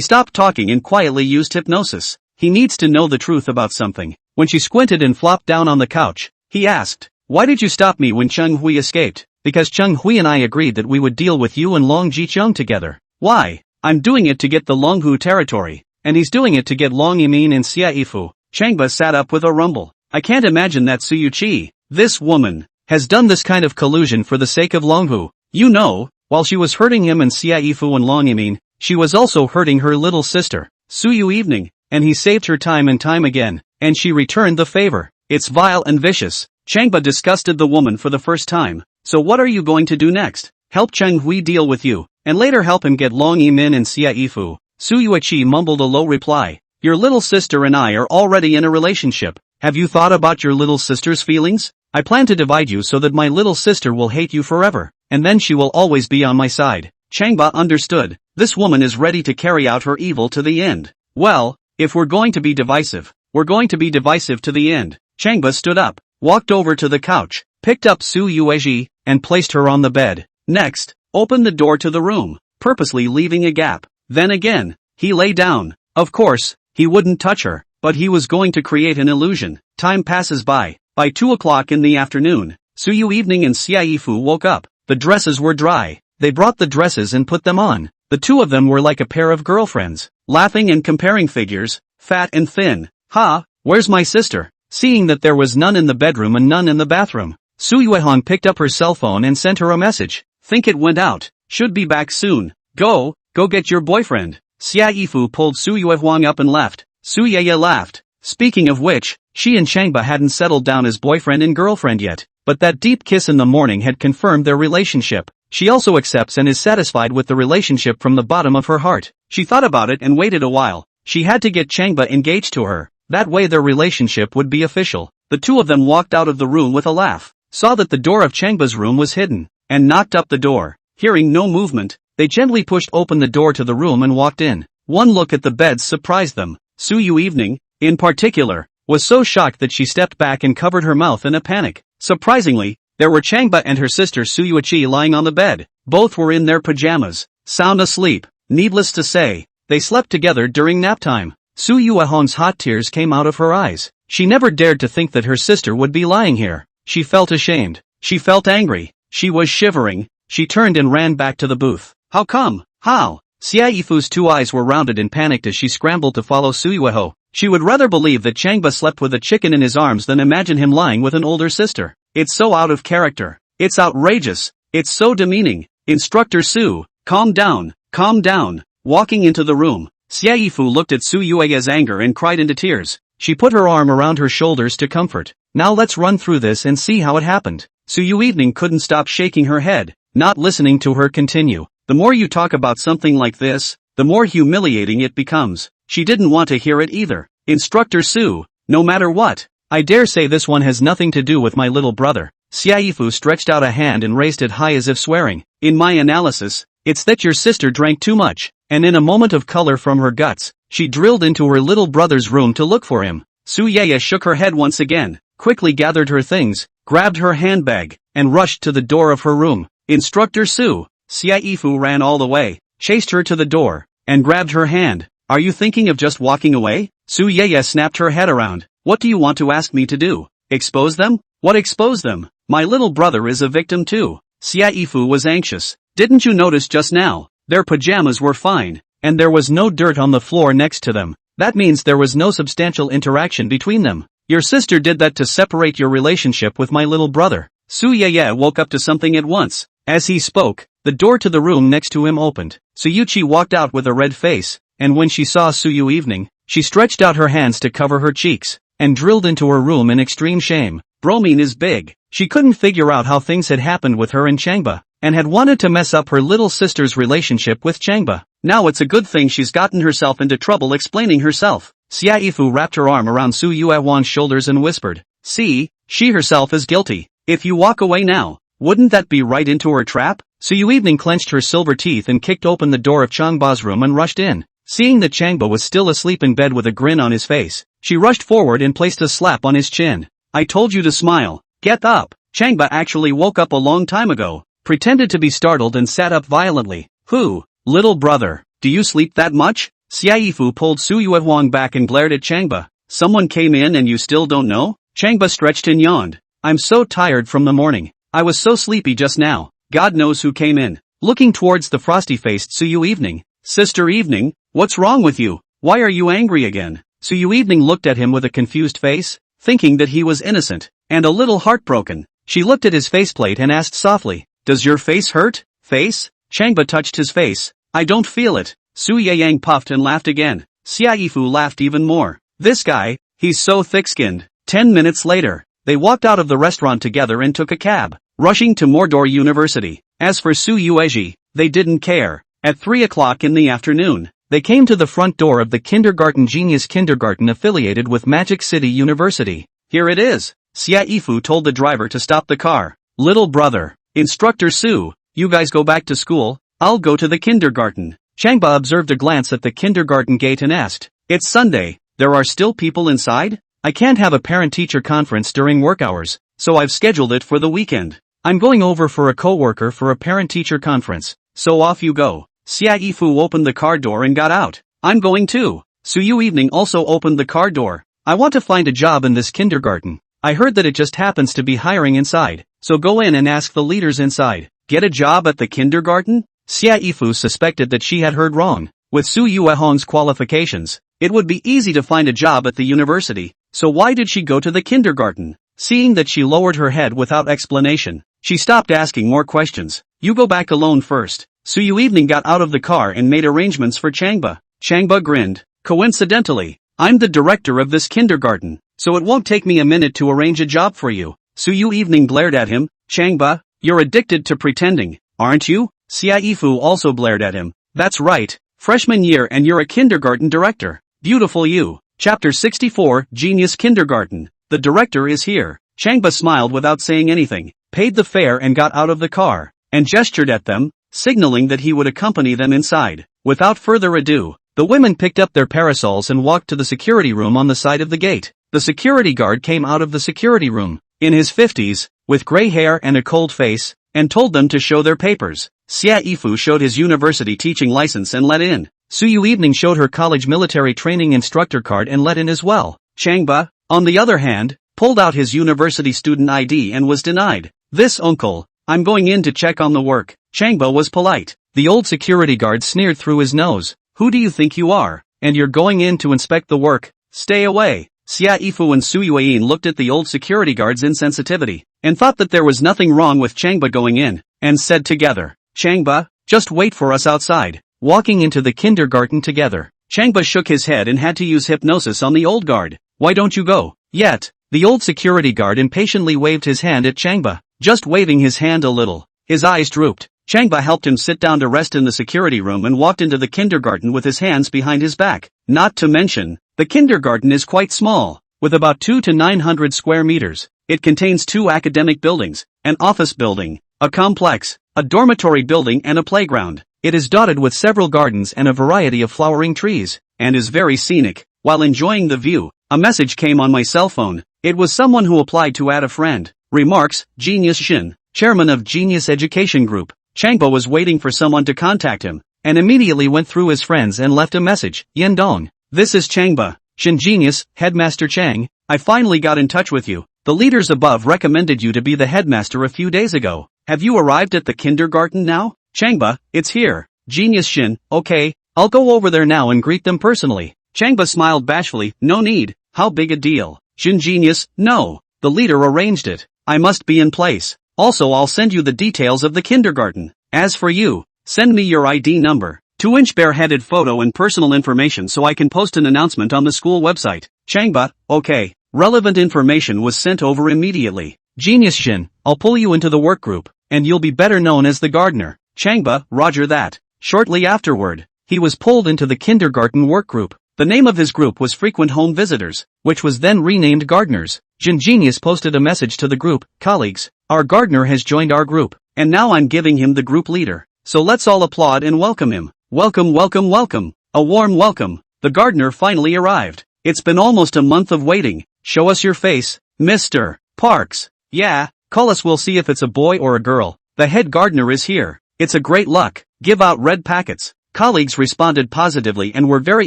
stopped talking and quietly used hypnosis. He needs to know the truth about something. When she squinted and flopped down on the couch, he asked, why did you stop me when Cheng Hui escaped? Because Cheng Hui and I agreed that we would deal with you and Long Jicheng together. Why? I'm doing it to get the Longhu territory, and he's doing it to get Long Yimin and Xiaifu. Changba sat up with a rumble. I can't imagine that Su Yui, this woman, has done this kind of collusion for the sake of Longhu. You know, while she was hurting him and Xiaifu and Long Yimin, she was also hurting her little sister, Su Yui evening, and he saved her time and time again, and she returned the favor. It's vile and vicious. Changba disgusted the woman for the first time. So what are you going to do next? Help Cheng Hui deal with you, and later help him get Long Yimin and Xia Yifu. Su Yuichi mumbled a low reply. Your little sister and I are already in a relationship. Have you thought about your little sister's feelings? I plan to divide you so that my little sister will hate you forever, and then she will always be on my side. Changba understood. This woman is ready to carry out her evil to the end. Well, if we're going to be divisive, we're going to be divisive to the end. Changba stood up, walked over to the couch, picked up Su Yuiji, and placed her on the bed. Next, opened the door to the room, purposely leaving a gap. Then again, he lay down. Of course, he wouldn't touch her, but he was going to create an illusion. Time passes by. By 2 o'clock in the afternoon, Su Yu evening and Xia Yifu woke up. The dresses were dry. They brought the dresses and put them on. The two of them were like a pair of girlfriends, laughing and comparing figures, fat and thin. Ha, where's my sister? Seeing that there was none in the bedroom and none in the bathroom, Su Yuehong picked up her cell phone and sent her a message. Think it went out. Should be back soon. Go get your boyfriend. Xia Yifu pulled Su Yuehong up and left. Su Yeye laughed. Speaking of which, she and Changba hadn't settled down as boyfriend and girlfriend yet, but that deep kiss in the morning had confirmed their relationship. She also accepts and is satisfied with the relationship from the bottom of her heart. She thought about it and waited a while. She had to get Changba engaged to her. That way their relationship would be official. The two of them walked out of the room with a laugh, saw that the door of Changba's room was hidden, and knocked up the door. Hearing no movement, they gently pushed open the door to the room and walked in. One look at the beds surprised them. Su Yu evening, in particular, was so shocked that she stepped back and covered her mouth in a panic. Surprisingly, there were Changba and her sister Su Yuichi lying on the bed. Both were in their pajamas, sound asleep. Needless to say, they slept together during nap time. Su Yuehong's hot tears came out of her eyes. She never dared to think that her sister would be lying here. She felt ashamed. She felt angry. She was shivering. She turned and ran back to the booth. How come? How? Xia Yifu's two eyes were rounded and panicked as she scrambled to follow Su Yueho. She would rather believe that Changba slept with a chicken in his arms than imagine him lying with an older sister. It's so out of character. It's outrageous. It's so demeaning. Instructor Su, calm down, calm down. Walking into the room, Xia Yifu looked at Su Yue's anger and cried into tears. She put her arm around her shoulders to comfort. Now let's run through this and see how it happened. Su Yu evening couldn't stop shaking her head, not listening to her continue. The more you talk about something like this, the more humiliating it becomes. She didn't want to hear it either. Instructor Su, no matter what, I dare say this one has nothing to do with my little brother. Xia Yifu stretched out a hand and raised it high as if swearing. In my analysis, it's that your sister drank too much, and in a moment of color from her guts, she drilled into her little brother's room to look for him. Su Yeye shook her head once again, quickly gathered her things, grabbed her handbag, and rushed to the door of her room. Instructor Su, Xia Yifu ran all the way, chased her to the door, and grabbed her hand. Are you thinking of just walking away? Su Yeye snapped her head around. What do you want to ask me to do? Expose them? What expose them? My little brother is a victim too. Xia Yifu was anxious. Didn't you notice just now? Their pajamas were fine, and there was no dirt on the floor next to them. That means there was no substantial interaction between them. Your sister did that to separate your relationship with my little brother. Su Yeye woke up to something at once. As he spoke, the door to the room next to him opened. Su Yuchi walked out with a red face, and when she saw Su Yu evening, she stretched out her hands to cover her cheeks, and drilled into her room in extreme shame. Bromine is big. She couldn't figure out how things had happened with her and Changba, and had wanted to mess up her little sister's relationship with Changba. Now it's a good thing she's gotten herself into trouble explaining herself. Xia Yifu wrapped her arm around Su Yuewan's shoulders and whispered, "See, she herself is guilty. If you walk away now, wouldn't that be right into her trap?" Su Yu evening clenched her silver teeth and kicked open the door of Changba's room and rushed in. Seeing that Changba was still asleep in bed with a grin on his face, she rushed forward and placed a slap on his chin. "I told you to smile. Get up." Changba actually woke up a long time ago, pretended to be startled and sat up violently. "Who? Little brother, do you sleep that much?" Xia Yifu pulled Su Yuehong back and glared at Changba. "Someone came in and you still don't know?" Changba stretched and yawned. "I'm so tired from the morning. I was so sleepy just now. God knows who came in." Looking towards the frosty-faced Su Yu evening. "Sister evening, what's wrong with you? Why are you angry again?" Su Yu evening looked at him with a confused face, thinking that he was innocent, and a little heartbroken. She looked at his faceplate and asked softly, "Does your face hurt?" "Face?" Changba touched his face. "I don't feel it." Su Yang puffed and laughed again. Xiaifu laughed even more. This guy, he's so thick-skinned. 10 minutes later, they walked out of the restaurant together and took a cab, rushing to Mordor University. As for Su Yui, they didn't care. At 3 o'clock in the afternoon, they came to the front door of the kindergarten Genius Kindergarten affiliated with Magic City University. Here it is. Xiaifu told the driver to stop the car. Little brother, Instructor Su, you guys go back to school, I'll go to the kindergarten. Changba observed a glance at the kindergarten gate and asked, it's Sunday, there are still people inside? I can't have a parent-teacher conference during work hours, so I've scheduled it for the weekend. I'm going over for a coworker for a parent-teacher conference, so off you go. Xiaifu opened the car door and got out. I'm going too. Su Yui also opened the car door. I want to find a job in this kindergarten. I heard that it just happens to be hiring inside, so go in and ask the leaders inside. Get a job at the kindergarten? Xiaifu suspected that she had heard wrong. With Su Yui's qualifications, it would be easy to find a job at the university, so why did she go to the kindergarten? Seeing that she lowered her head without explanation, she stopped asking more questions. You go back alone first. Su Yui got out of the car and made arrangements for Changba. Changba grinned. Coincidentally, I'm the director of this kindergarten, so it won't take me a minute to arrange a job for you. Su Yui glared at him. Changba, you're addicted to pretending, aren't you? Xiaifu also glared at him. That's right, freshman year and you're a kindergarten director. Beautiful you. Chapter 64, Genius Kindergarten. The director is here. Changba smiled without saying anything, paid the fare and got out of the car, and gestured at them, signaling that he would accompany them inside. Without further ado, the women picked up their parasols and walked to the security room on the side of the gate. The security guard came out of the security room, in his 50s, with gray hair and a cold face, and told them to show their papers. Xiaifu showed his university teaching license and let in. Su Yui showed her college military training instructor card and let in as well. Changba, on the other hand, pulled out his university student ID and was denied. This uncle, I'm going in to check on the work. Changba was polite. The old security guard sneered through his nose. Who do you think you are? And you're going in to inspect the work? Stay away. Xiaifu and Su Yui looked at the old security guard's insensitivity, and thought that there was nothing wrong with Changba going in, and said together, Changba, just wait for us outside. Walking into the kindergarten together, Changba shook his head and had to use hypnosis on the old guard. Why don't you go? Yet. The old security guard impatiently waved his hand at Changba, just waving his hand a little. His eyes drooped. Changba helped him sit down to rest in the security room and walked into the kindergarten with his hands behind his back. Not to mention, the kindergarten is quite small, with about 2 to 900 square meters. It contains 2 academic buildings, an office building, a complex, a dormitory building and a playground. It is dotted with several gardens and a variety of flowering trees, and is very scenic. While enjoying the view, a message came on my cell phone. It was someone who applied to add a friend. Remarks, Genius Shin, chairman of Genius Education Group. Changba was waiting for someone to contact him, and immediately went through his friends and left a message. Yendong. This is Changba. Shin Genius, Headmaster Chang, I finally got in touch with you. The leaders above recommended you to be the headmaster a few days ago. Have you arrived at the kindergarten now? Changba, it's here. Genius Shin, okay, I'll go over there now and greet them personally. Changba smiled bashfully, no need, how big a deal? Shin Genius, no, the leader arranged it. I must be in place. Also I'll send you the details of the kindergarten. As for you, send me your ID number, 2-inch bare-headed photo and personal information so I can post an announcement on the school website. Changba, okay. Relevant information was sent over immediately. Genius Shin, I'll pull you into the work group, and you'll be better known as the gardener. Changba, roger that. Shortly afterward, he was pulled into the kindergarten work group. The name of his group was Frequent Home Visitors, which was then renamed Gardeners. Shin Genius posted a message to the group, colleagues, our gardener has joined our group, and now I'm giving him the group leader. So let's all applaud and welcome him. Welcome, welcome, welcome. A warm welcome. The gardener finally arrived. It's been almost a month of waiting. Show us your face, Mr. Parks. Yeah, call us, we'll see if it's a boy or a girl. The head gardener is here. It's a great luck. Give out red packets. Colleagues responded positively and were very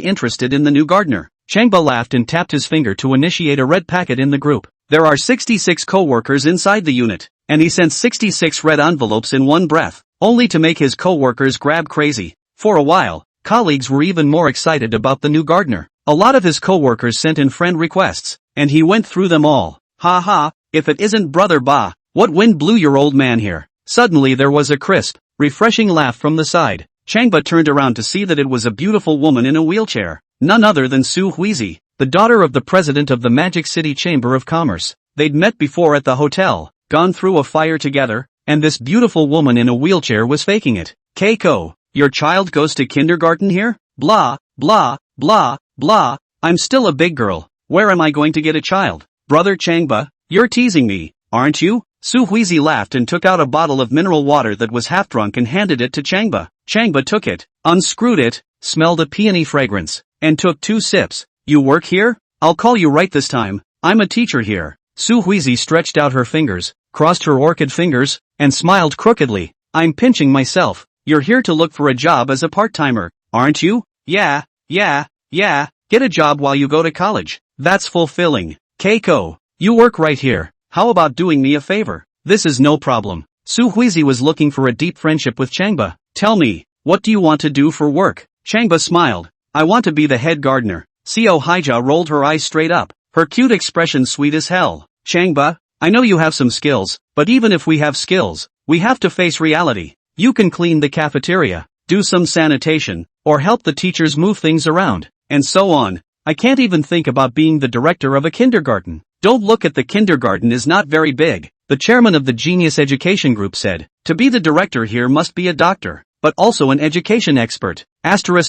interested in the new gardener. Changba laughed and tapped his finger to initiate a red packet in the group. There are 66 co-workers inside the unit, and he sent 66 red envelopes in one breath, only to make his co-workers grab crazy. For a while, colleagues were even more excited about the new gardener. A lot of his co-workers sent in friend requests, and he went through them all. Ha ha, if it isn't Brother Ba, what wind blew your old man here? Suddenly there was a crisp, refreshing laugh from the side. Changba turned around to see that it was a beautiful woman in a wheelchair, none other than Su Yui, the daughter of the president of the Magic City Chamber of Commerce. They'd met before at the hotel, gone through a fire together, and this beautiful woman in a wheelchair was faking it. Keiko, your child goes to kindergarten here? Blah, blah, blah, blah, I'm still a big girl, where am I going to get a child? Brother Changba, you're teasing me, aren't you? Su Yui laughed and took out a bottle of mineral water that was half drunk and handed it to Changba. Changba took it, unscrewed it, smelled a peony fragrance, and took 2 sips. You work here? I'll call you right this time, I'm a teacher here. Su Yui stretched out her fingers, crossed her orchid fingers, and smiled crookedly. I'm pinching myself. You're here to look for a job as a part-timer, aren't you? Yeah. Get a job while you go to college. That's fulfilling. Keiko, you work right here. How about doing me a favor? This is no problem. Su Yui was looking for a deep friendship with Changba. Tell me, what do you want to do for work? Changba smiled. I want to be the head gardener. Su Yui rolled her eyes straight up, her cute expression sweet as hell. Changba, I know you have some skills, but even if we have skills, we have to face reality. You can clean the cafeteria, do some sanitation, or help the teachers move things around, and so on. I can't even think about being the director of a kindergarten. Don't look at the kindergarten is not very big, the chairman of the Genius Education Group said. To be the director here must be a doctor, but also an education expert. Changba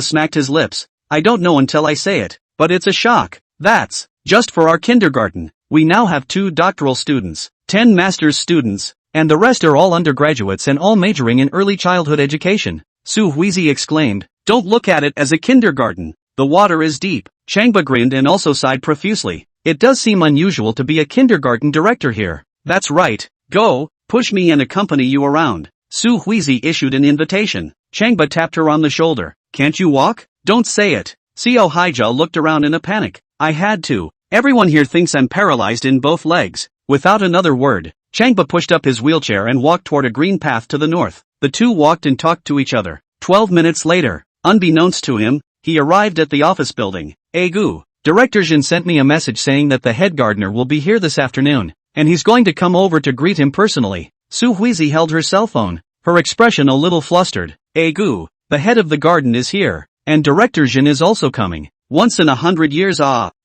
smacked his lips. I don't know until I say it, but it's a shock. That's just for our kindergarten. We now have 2 doctoral students, 10 master's students, and the rest are all undergraduates and all majoring in early childhood education. Su Yui exclaimed, don't look at it as a kindergarten. The water is deep. Changba grinned and also sighed profusely. It does seem unusual to be a kindergarten director here. That's right. Go, push me and accompany you around. Su Yui issued an invitation. Changba tapped her on the shoulder. Can't you walk? Don't say it. Su Yui looked around in a panic. I had to. Everyone here thinks I'm paralyzed in both legs. Without another word, Changba pushed up his wheelchair and walked toward a green path to the north. The two walked and talked to each other. 12 minutes later, unbeknownst to him, he arrived at the office building. Egu, Director Jin sent me a message saying that the head gardener will be here this afternoon, and he's going to come over to greet him personally. Su Yui held her cell phone, her expression a little flustered. Egu, the head of the garden is here, and Director Jin is also coming. Once in 100 years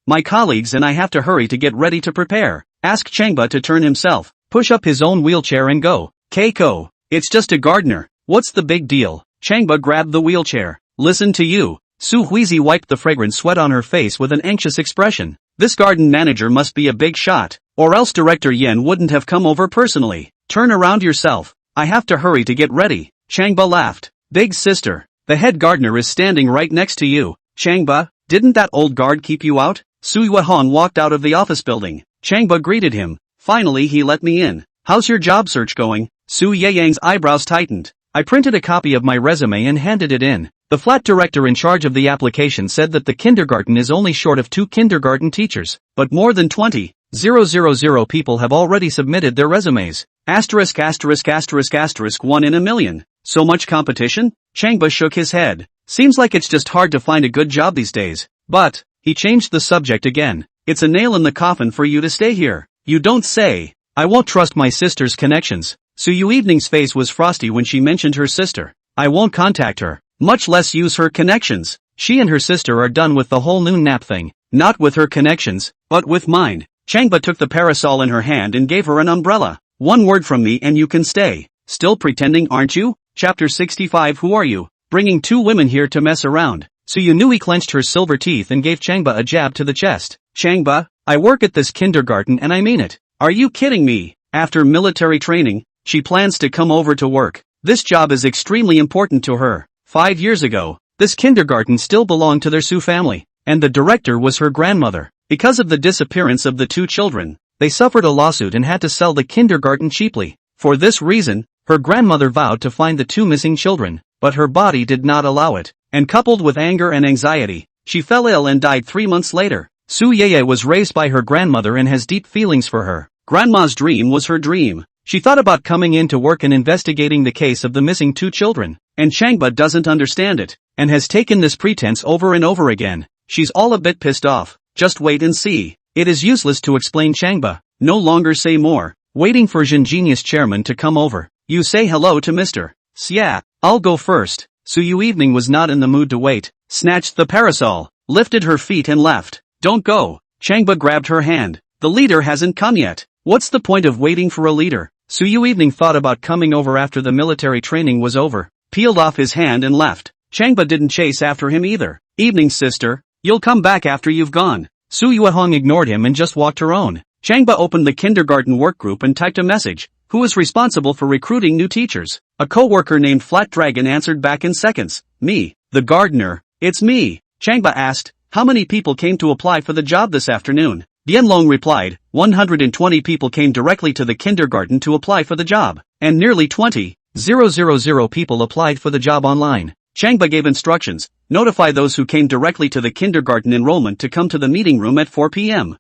my colleagues and I have to hurry to get ready to prepare. Ask Changba to turn himself, push up his own wheelchair and go. Keiko, it's just a gardener, what's the big deal? Changba grabbed the wheelchair. Listen to you. Su Yui wiped the fragrant sweat on her face with an anxious expression. This garden manager must be a big shot, or else Director Yen wouldn't have come over personally. Turn around yourself. I have to hurry to get ready. Changba laughed. Big sister, the head gardener is standing right next to you. Changba, didn't that old guard keep you out? Su Yuhan walked out of the office building. Changba greeted him. Finally he let me in. How's your job search going? Su Yeyang's eyebrows tightened. I printed a copy of my resume and handed it in. The flat director in charge of the application said that the kindergarten is only short of 2 kindergarten teachers, but more than 20,000 people have already submitted their resumes. *********1 in a million. So much competition? Changba shook his head. Seems like it's just hard to find a good job these days. But, he changed the subject again. It's a nail in the coffin for you to stay here. You don't say. I won't trust my sister's connections. Su Yui's face was frosty when she mentioned her sister. I won't contact her, much less use her connections. She and her sister are done with the whole noon nap thing. Not with her connections, but with mine. Changba took the parasol in her hand and gave her an umbrella. One word from me and you can stay. Still pretending, aren't you? Chapter 65. Who are you? Bringing 2 women here to mess around. Su Yui clenched her silver teeth and gave Changba a jab to the chest. Changba, I work at this kindergarten and I mean it. Are you kidding me? After military training, she plans to come over to work. This job is extremely important to her. 5 years ago, this kindergarten still belonged to their Su family, and the director was her grandmother. Because of the disappearance of the 2 children, they suffered a lawsuit and had to sell the kindergarten cheaply. For this reason, her grandmother vowed to find the 2 missing children, but her body did not allow it, and coupled with anger and anxiety, she fell ill and died 3 months later. Su Yui was raised by her grandmother and has deep feelings for her. Grandma's dream was her dream. She thought about coming in to work and investigating the case of the missing 2 children, and Changba doesn't understand it, and has taken this pretense over and over again. She's all a bit pissed off. Just wait and see. It is useless to explain. Changba no longer say more, waiting for Jin Genius chairman to come over. You say hello to Mr. "Yeah, I'll go first." Su Yui was not in the mood to wait, snatched the parasol, lifted her feet and left. "Don't go." Changba grabbed her hand. "The leader hasn't come yet. What's the point of waiting for a leader?" Su Yui thought about coming over after the military training was over, peeled off his hand and left. Changba didn't chase after him either. "Evening, sister. You'll come back after you've gone." Su Yui ignored him and just walked her own. Changba opened the kindergarten workgroup and typed a message. Who is responsible for recruiting new teachers? A co-worker named Flat Dragon answered back in seconds. "Me, the gardener." "It's me." Changba asked, "How many people came to apply for the job this afternoon?" Dianlong replied, 120 people came directly to the kindergarten to apply for the job, and nearly 20,000 people applied for the job online. Changba gave instructions, notify those who came directly to the kindergarten enrollment to come to the meeting room at 4 p.m.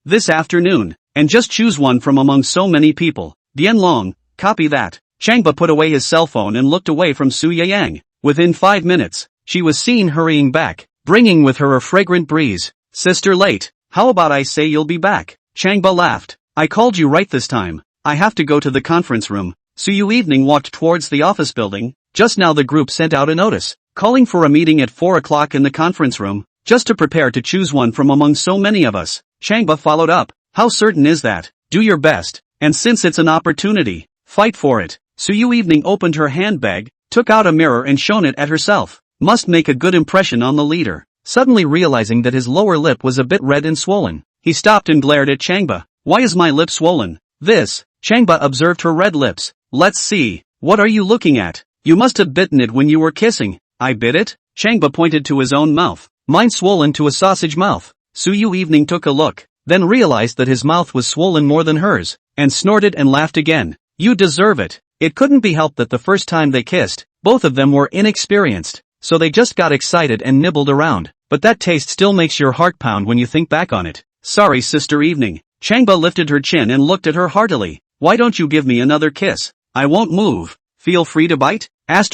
This afternoon, and just choose one from among so many people. Dianlong, copy that. Changba put away his cell phone and looked away from Su Yang. Within 5 minutes, she was seen hurrying back, bringing with her a fragrant breeze. "Sister late. How about I say you'll be back?" Changba laughed. "I called you right this time. I have to go to the conference room." Su Yui walked towards the office building. Just now the group sent out a notice, calling for a meeting at 4 o'clock in the conference room, just to prepare to choose one from among so many of us. Changba followed up. "How certain is that? Do your best, and since it's an opportunity, fight for it." Su Yui opened her handbag, took out a mirror and shone it at herself. Must make a good impression on the leader. Suddenly realizing that his lower lip was a bit red and swollen, he stopped and glared at Changba. "Why is my lip swollen?" "This." Changba observed her red lips. "Let's see. What are you looking at? You must have bitten it when you were kissing." "I bit it?" Changba pointed to his own mouth. "Mine swollen to a sausage mouth." Su Yui took a look, then realized that his mouth was swollen more than hers, and snorted and laughed again. "You deserve it." It couldn't be helped that the first time they kissed, both of them were inexperienced, so they just got excited and nibbled around, but that taste still makes your heart pound when you think back on it. "Sorry, Sister Evening." Changba lifted her chin and looked at her heartily. "Why don't you give me another kiss? I won't move. Feel free to bite?" ********Q.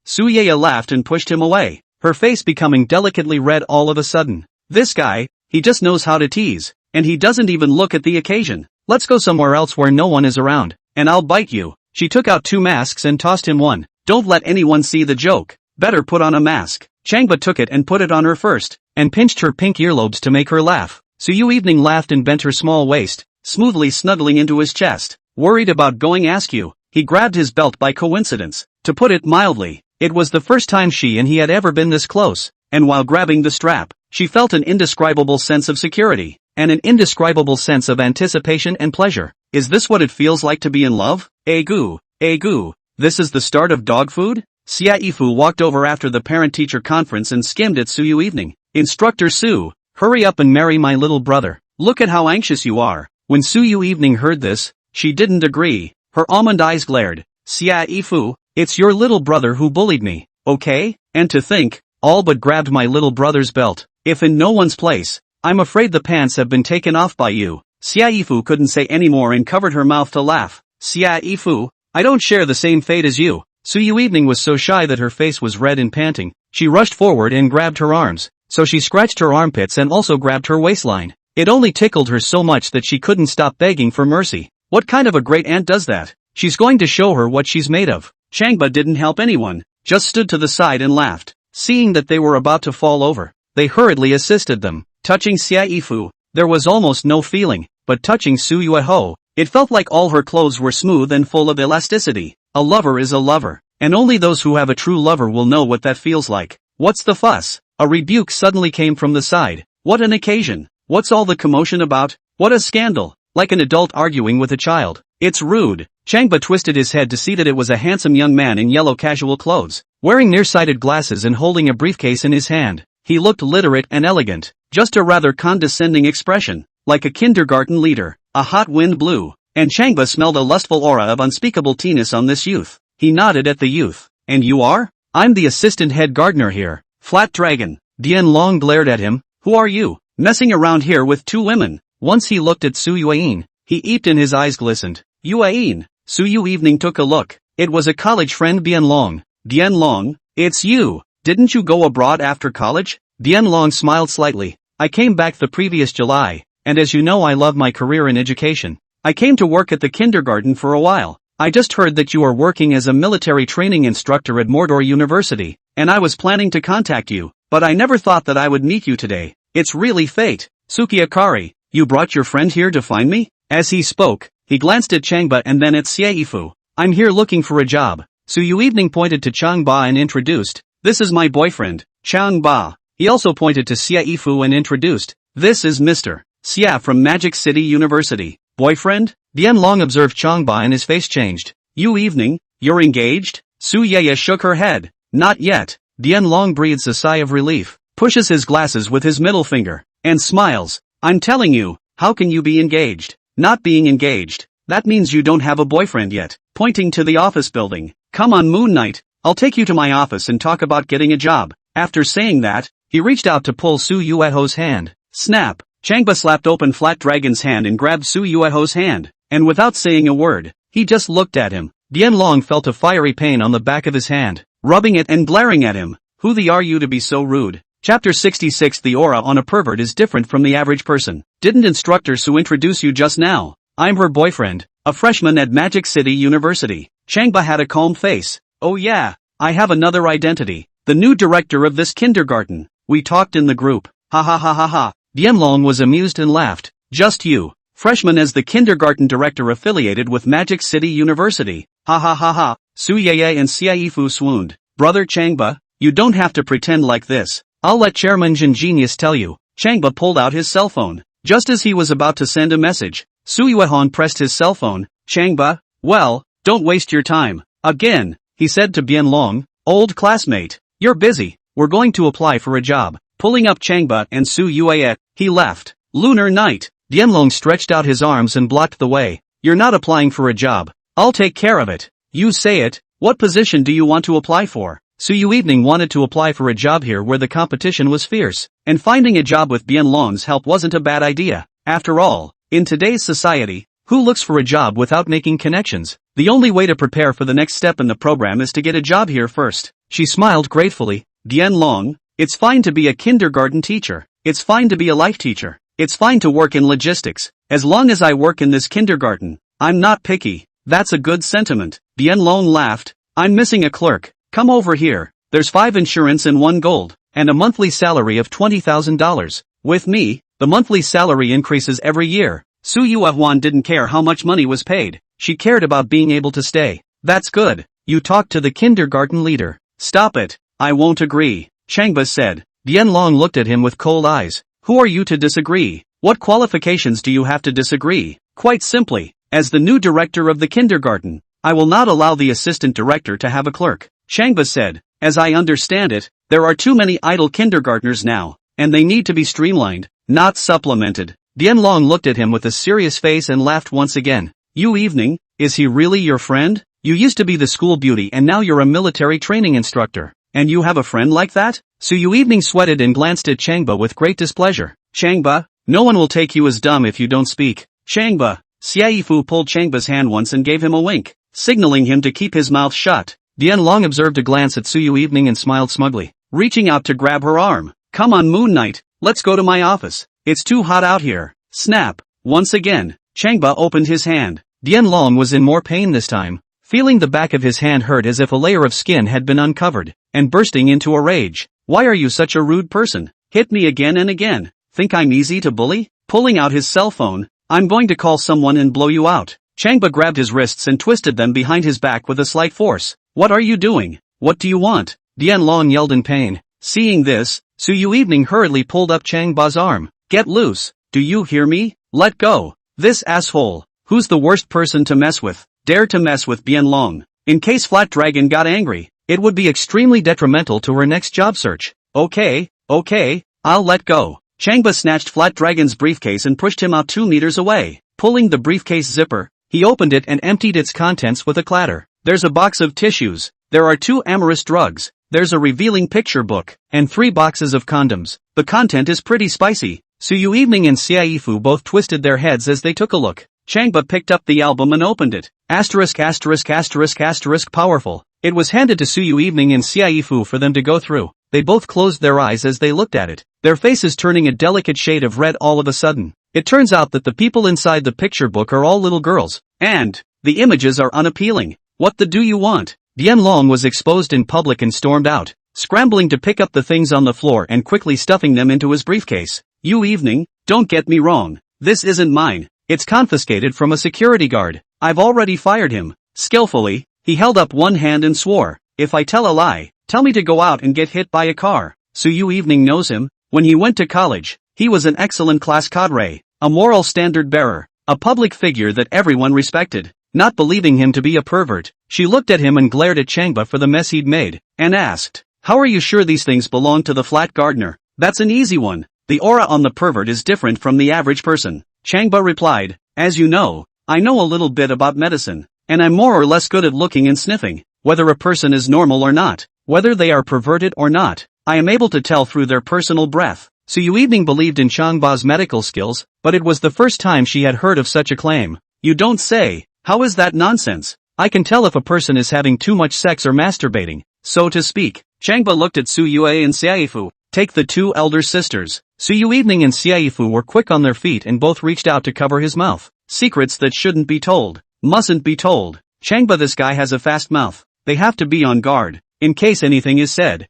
Su Yui laughed and pushed him away, her face becoming delicately red all of a sudden. "This guy, he just knows how to tease, and he doesn't even look at the occasion. Let's go somewhere else where no one is around, and I'll bite you." She took out 2 masks and tossed him one. "Don't let anyone see the joke. Better put on a mask." Changba took it and put it on her first, and pinched her pink earlobes to make her laugh. Su Yui laughed and bent her small waist, smoothly snuggling into his chest. "Worried about going askew?" He grabbed his belt by coincidence. To put it mildly, it was the first time she and he had ever been this close, and while grabbing the strap, she felt an indescribable sense of security, and an indescribable sense of anticipation and pleasure. Is this what it feels like to be in love? Egu, this is the start of dog food? Xia Yifu walked over after the parent-teacher conference and skimmed at Su Yui. "Instructor Su, hurry up and marry my little brother. Look at how anxious you are." When Su Yui heard this, she didn't agree. Her almond eyes glared. "Xia Yifu, it's your little brother who bullied me, okay? And to think, all but grabbed my little brother's belt. If in no one's place, I'm afraid the pants have been taken off by you." Xia Yifu couldn't say any more and covered her mouth to laugh. "Xia Yifu, I don't share the same fate as you." Su Yui was so shy that her face was red and panting. She rushed forward and grabbed her arms, so she scratched her armpits and also grabbed her waistline. It only tickled her so much that she couldn't stop begging for mercy. What kind of a great aunt does that? She's going to show her what she's made of. Changba didn't help anyone, just stood to the side and laughed. Seeing that they were about to fall over, they hurriedly assisted them. Touching Xia Yifu, there was almost no feeling, but touching Su Yui, it felt like all her clothes were smooth and full of elasticity. A lover is a lover, and only those who have a true lover will know what that feels like. "What's the fuss?" A rebuke suddenly came from the side. "What an occasion! What's all the commotion about? What a scandal!" Like an adult arguing with a child. "It's rude." Changba twisted his head to see that it was a handsome young man in yellow casual clothes, wearing nearsighted glasses and holding a briefcase in his hand. He looked literate and elegant, just a rather condescending expression, like a kindergarten leader. A hot wind blew, and Changba smelled a lustful aura of unspeakable teeness on this youth. He nodded at the youth. "And you are?" "I'm the assistant head gardener here." "Flat Dragon." Dianlong glared at him. "Who are you, messing around here with 2 women? Once he looked at Su Yui. He eeped and his eyes glistened. "Yui." Su Yui took a look. It was a college friend Dianlong. "Dianlong, it's you. Didn't you go abroad after college?" Dianlong smiled slightly. "I came back the previous July, and as you know I love my career in education. I came to work at the kindergarten for a while. I just heard that you are working as a military training instructor at Mordor University, and I was planning to contact you, but I never thought that I would meet you today. It's really fate. Sukiakari, you brought your friend here to find me? As he spoke, he glanced at Changba and then at Xiaifu. I'm here looking for a job. Su Yui pointed to Changba and introduced, this is my boyfriend, Changba. He also pointed to Xiaifu and introduced, this is Mr. Xia from Magic City University. Boyfriend? Dianlong observed Changba and his face changed. You evening, you're engaged? Su Yaya shook her head. Not yet. Dianlong breathes a sigh of relief, pushes his glasses with his middle finger, and smiles. I'm telling you, how can you be engaged? Not being engaged. That means you don't have a boyfriend yet. Pointing to the office building. Come on Moon Knight, I'll take you to my office and talk about getting a job. After saying that, he reached out to pull Su Yueho's hand. Snap! Changba slapped open Flat Dragon's hand and grabbed Su Yueho's hand, and without saying a word, he just looked at him. Dianlong felt a fiery pain on the back of his hand, rubbing it and glaring at him. Who the are you to be so rude? Chapter 66. The aura on a pervert is different from the average person. Didn't Instructor Su introduce you just now? I'm her boyfriend, a freshman at Magic City University. Changba had a calm face. Oh yeah, I have another identity. The new director of this kindergarten. We talked in the group. Ha ha ha ha ha. Dianlong was amused and laughed. Just you. Freshman as the kindergarten director affiliated with Magic City University. Ha ha ha ha. Su Yeye and Xiaifu swooned. Brother Changba, you don't have to pretend like this. I'll let Chairman Jin Genius tell you. Changba pulled out his cell phone. Just as he was about to send a message, Su Yuehan pressed his cell phone. Changba, well, don't waste your time. Again, he said to Bianlong, old classmate. You're busy. We're going to apply for a job. Pulling up Changba and Su Yue, he left. Lunar night. Dianlong stretched out his arms and blocked the way. You're not applying for a job. I'll take care of it. You say it. What position do you want to apply for? Su Yue wanted to apply for a job here where the competition was fierce, and finding a job with Bianlong's help wasn't a bad idea. After all, in today's society, who looks for a job without making connections? The only way to prepare for the next step in the program is to get a job here first. She smiled gratefully. Dianlong, it's fine to be a kindergarten teacher. It's fine to be a life teacher. It's fine to work in logistics. As long as I work in this kindergarten, I'm not picky. That's a good sentiment. Dianlong laughed. I'm missing a clerk. Come over here. There's 5 insurance and 1 gold, and a monthly salary of $20,000. With me, the monthly salary increases every year. Su Yuehuan didn't care how much money was paid. She cared about being able to stay. That's good. You talked to the kindergarten leader. Stop it. I won't agree. Changba said. Dianlong looked at him with cold eyes. Who are you to disagree? What qualifications do you have to disagree? Quite simply, as the new director of the kindergarten, I will not allow the assistant director to have a clerk. Changba said, as I understand it, there are too many idle kindergartners now, and they need to be streamlined, not supplemented. Dianlong looked at him with a serious face and laughed once again. You evening, is he really your friend? You used to be the school beauty and now you're a military training instructor. And you have a friend like that? Su Yui sweated and glanced at Changba with great displeasure. Changba, no one will take you as dumb if you don't speak. Changba. Xiaifu pulled Changba's hand once and gave him a wink, signaling him to keep his mouth shut. Dianlong observed a glance at Su Yui and smiled smugly, reaching out to grab her arm. Come on Moon Knight, let's go to my office. It's too hot out here. Snap. Once again, Changba opened his hand. Dianlong was in more pain this time, feeling the back of his hand hurt as if a layer of skin had been uncovered, and bursting into a rage. Why are you such a rude person? Hit me again and again. Think I'm easy to bully? Pulling out his cell phone, I'm going to call someone and blow you out. Changba grabbed his wrists and twisted them behind his back with a slight force. What are you doing? What do you want? Dianlong yelled in pain. Seeing this, Su Yui hurriedly pulled up Changba's arm. Get loose. Do you hear me? Let go. This asshole. Who's the worst person to mess with? Dare to mess with Bianlong. In case Flat Dragon got angry, it would be extremely detrimental to her next job search. Okay, I'll let go. Changba snatched Flat Dragon's briefcase and pushed him out 2 meters away. Pulling the briefcase zipper, he opened it and emptied its contents with a clatter. There's a box of tissues. There are 2 amorous drugs. There's a revealing picture book, and 3 boxes of condoms. The content is pretty spicy. Su Yui and Xiaifu both twisted their heads as they took a look. Changba picked up the album and opened it. ******* Powerful. It was handed to Su Yui and Xiaifu for them to go through. They both closed their eyes as they looked at it, their faces turning a delicate shade of red all of a sudden. It turns out that the people inside the picture book are all little girls. And, The images are unappealing. What the do you want? Dianlong was exposed in public and stormed out, scrambling to pick up the things on the floor and quickly stuffing them into his briefcase. You evening, don't get me wrong. This isn't mine. It's confiscated from a security guard. I've already fired him. Skillfully, he held up one hand and swore, if I tell a lie, tell me to go out and get hit by a car. Su Yui evening knows him. When he went to college, he was an excellent class cadre, a moral standard bearer, a public figure that everyone respected. Not believing him to be a pervert, she looked at him and glared at Changba for the mess he'd made, and asked, how are you sure these things belong to the flat gardener? That's an easy one. The aura on the pervert is different from the average person. Changba replied, as you know, I know a little bit about medicine, and I'm more or less good at looking and sniffing, whether a person is normal or not, whether they are perverted or not. I am able to tell through their personal breath. Su Yu evening believed in Changba's medical skills, but it was the first time she had heard of such a claim. You don't say. How is that nonsense? I can tell if a person is having too much sex or masturbating, so to speak. Changba looked at Su Yui and Xiaifu. Take the two elder sisters. Su Yu evening and Xiaifu were quick on their feet and both reached out to cover his mouth. Secrets that shouldn't be told. Mustn't be told. Changba, this guy has a fast mouth. They have to be on guard, in case anything is said.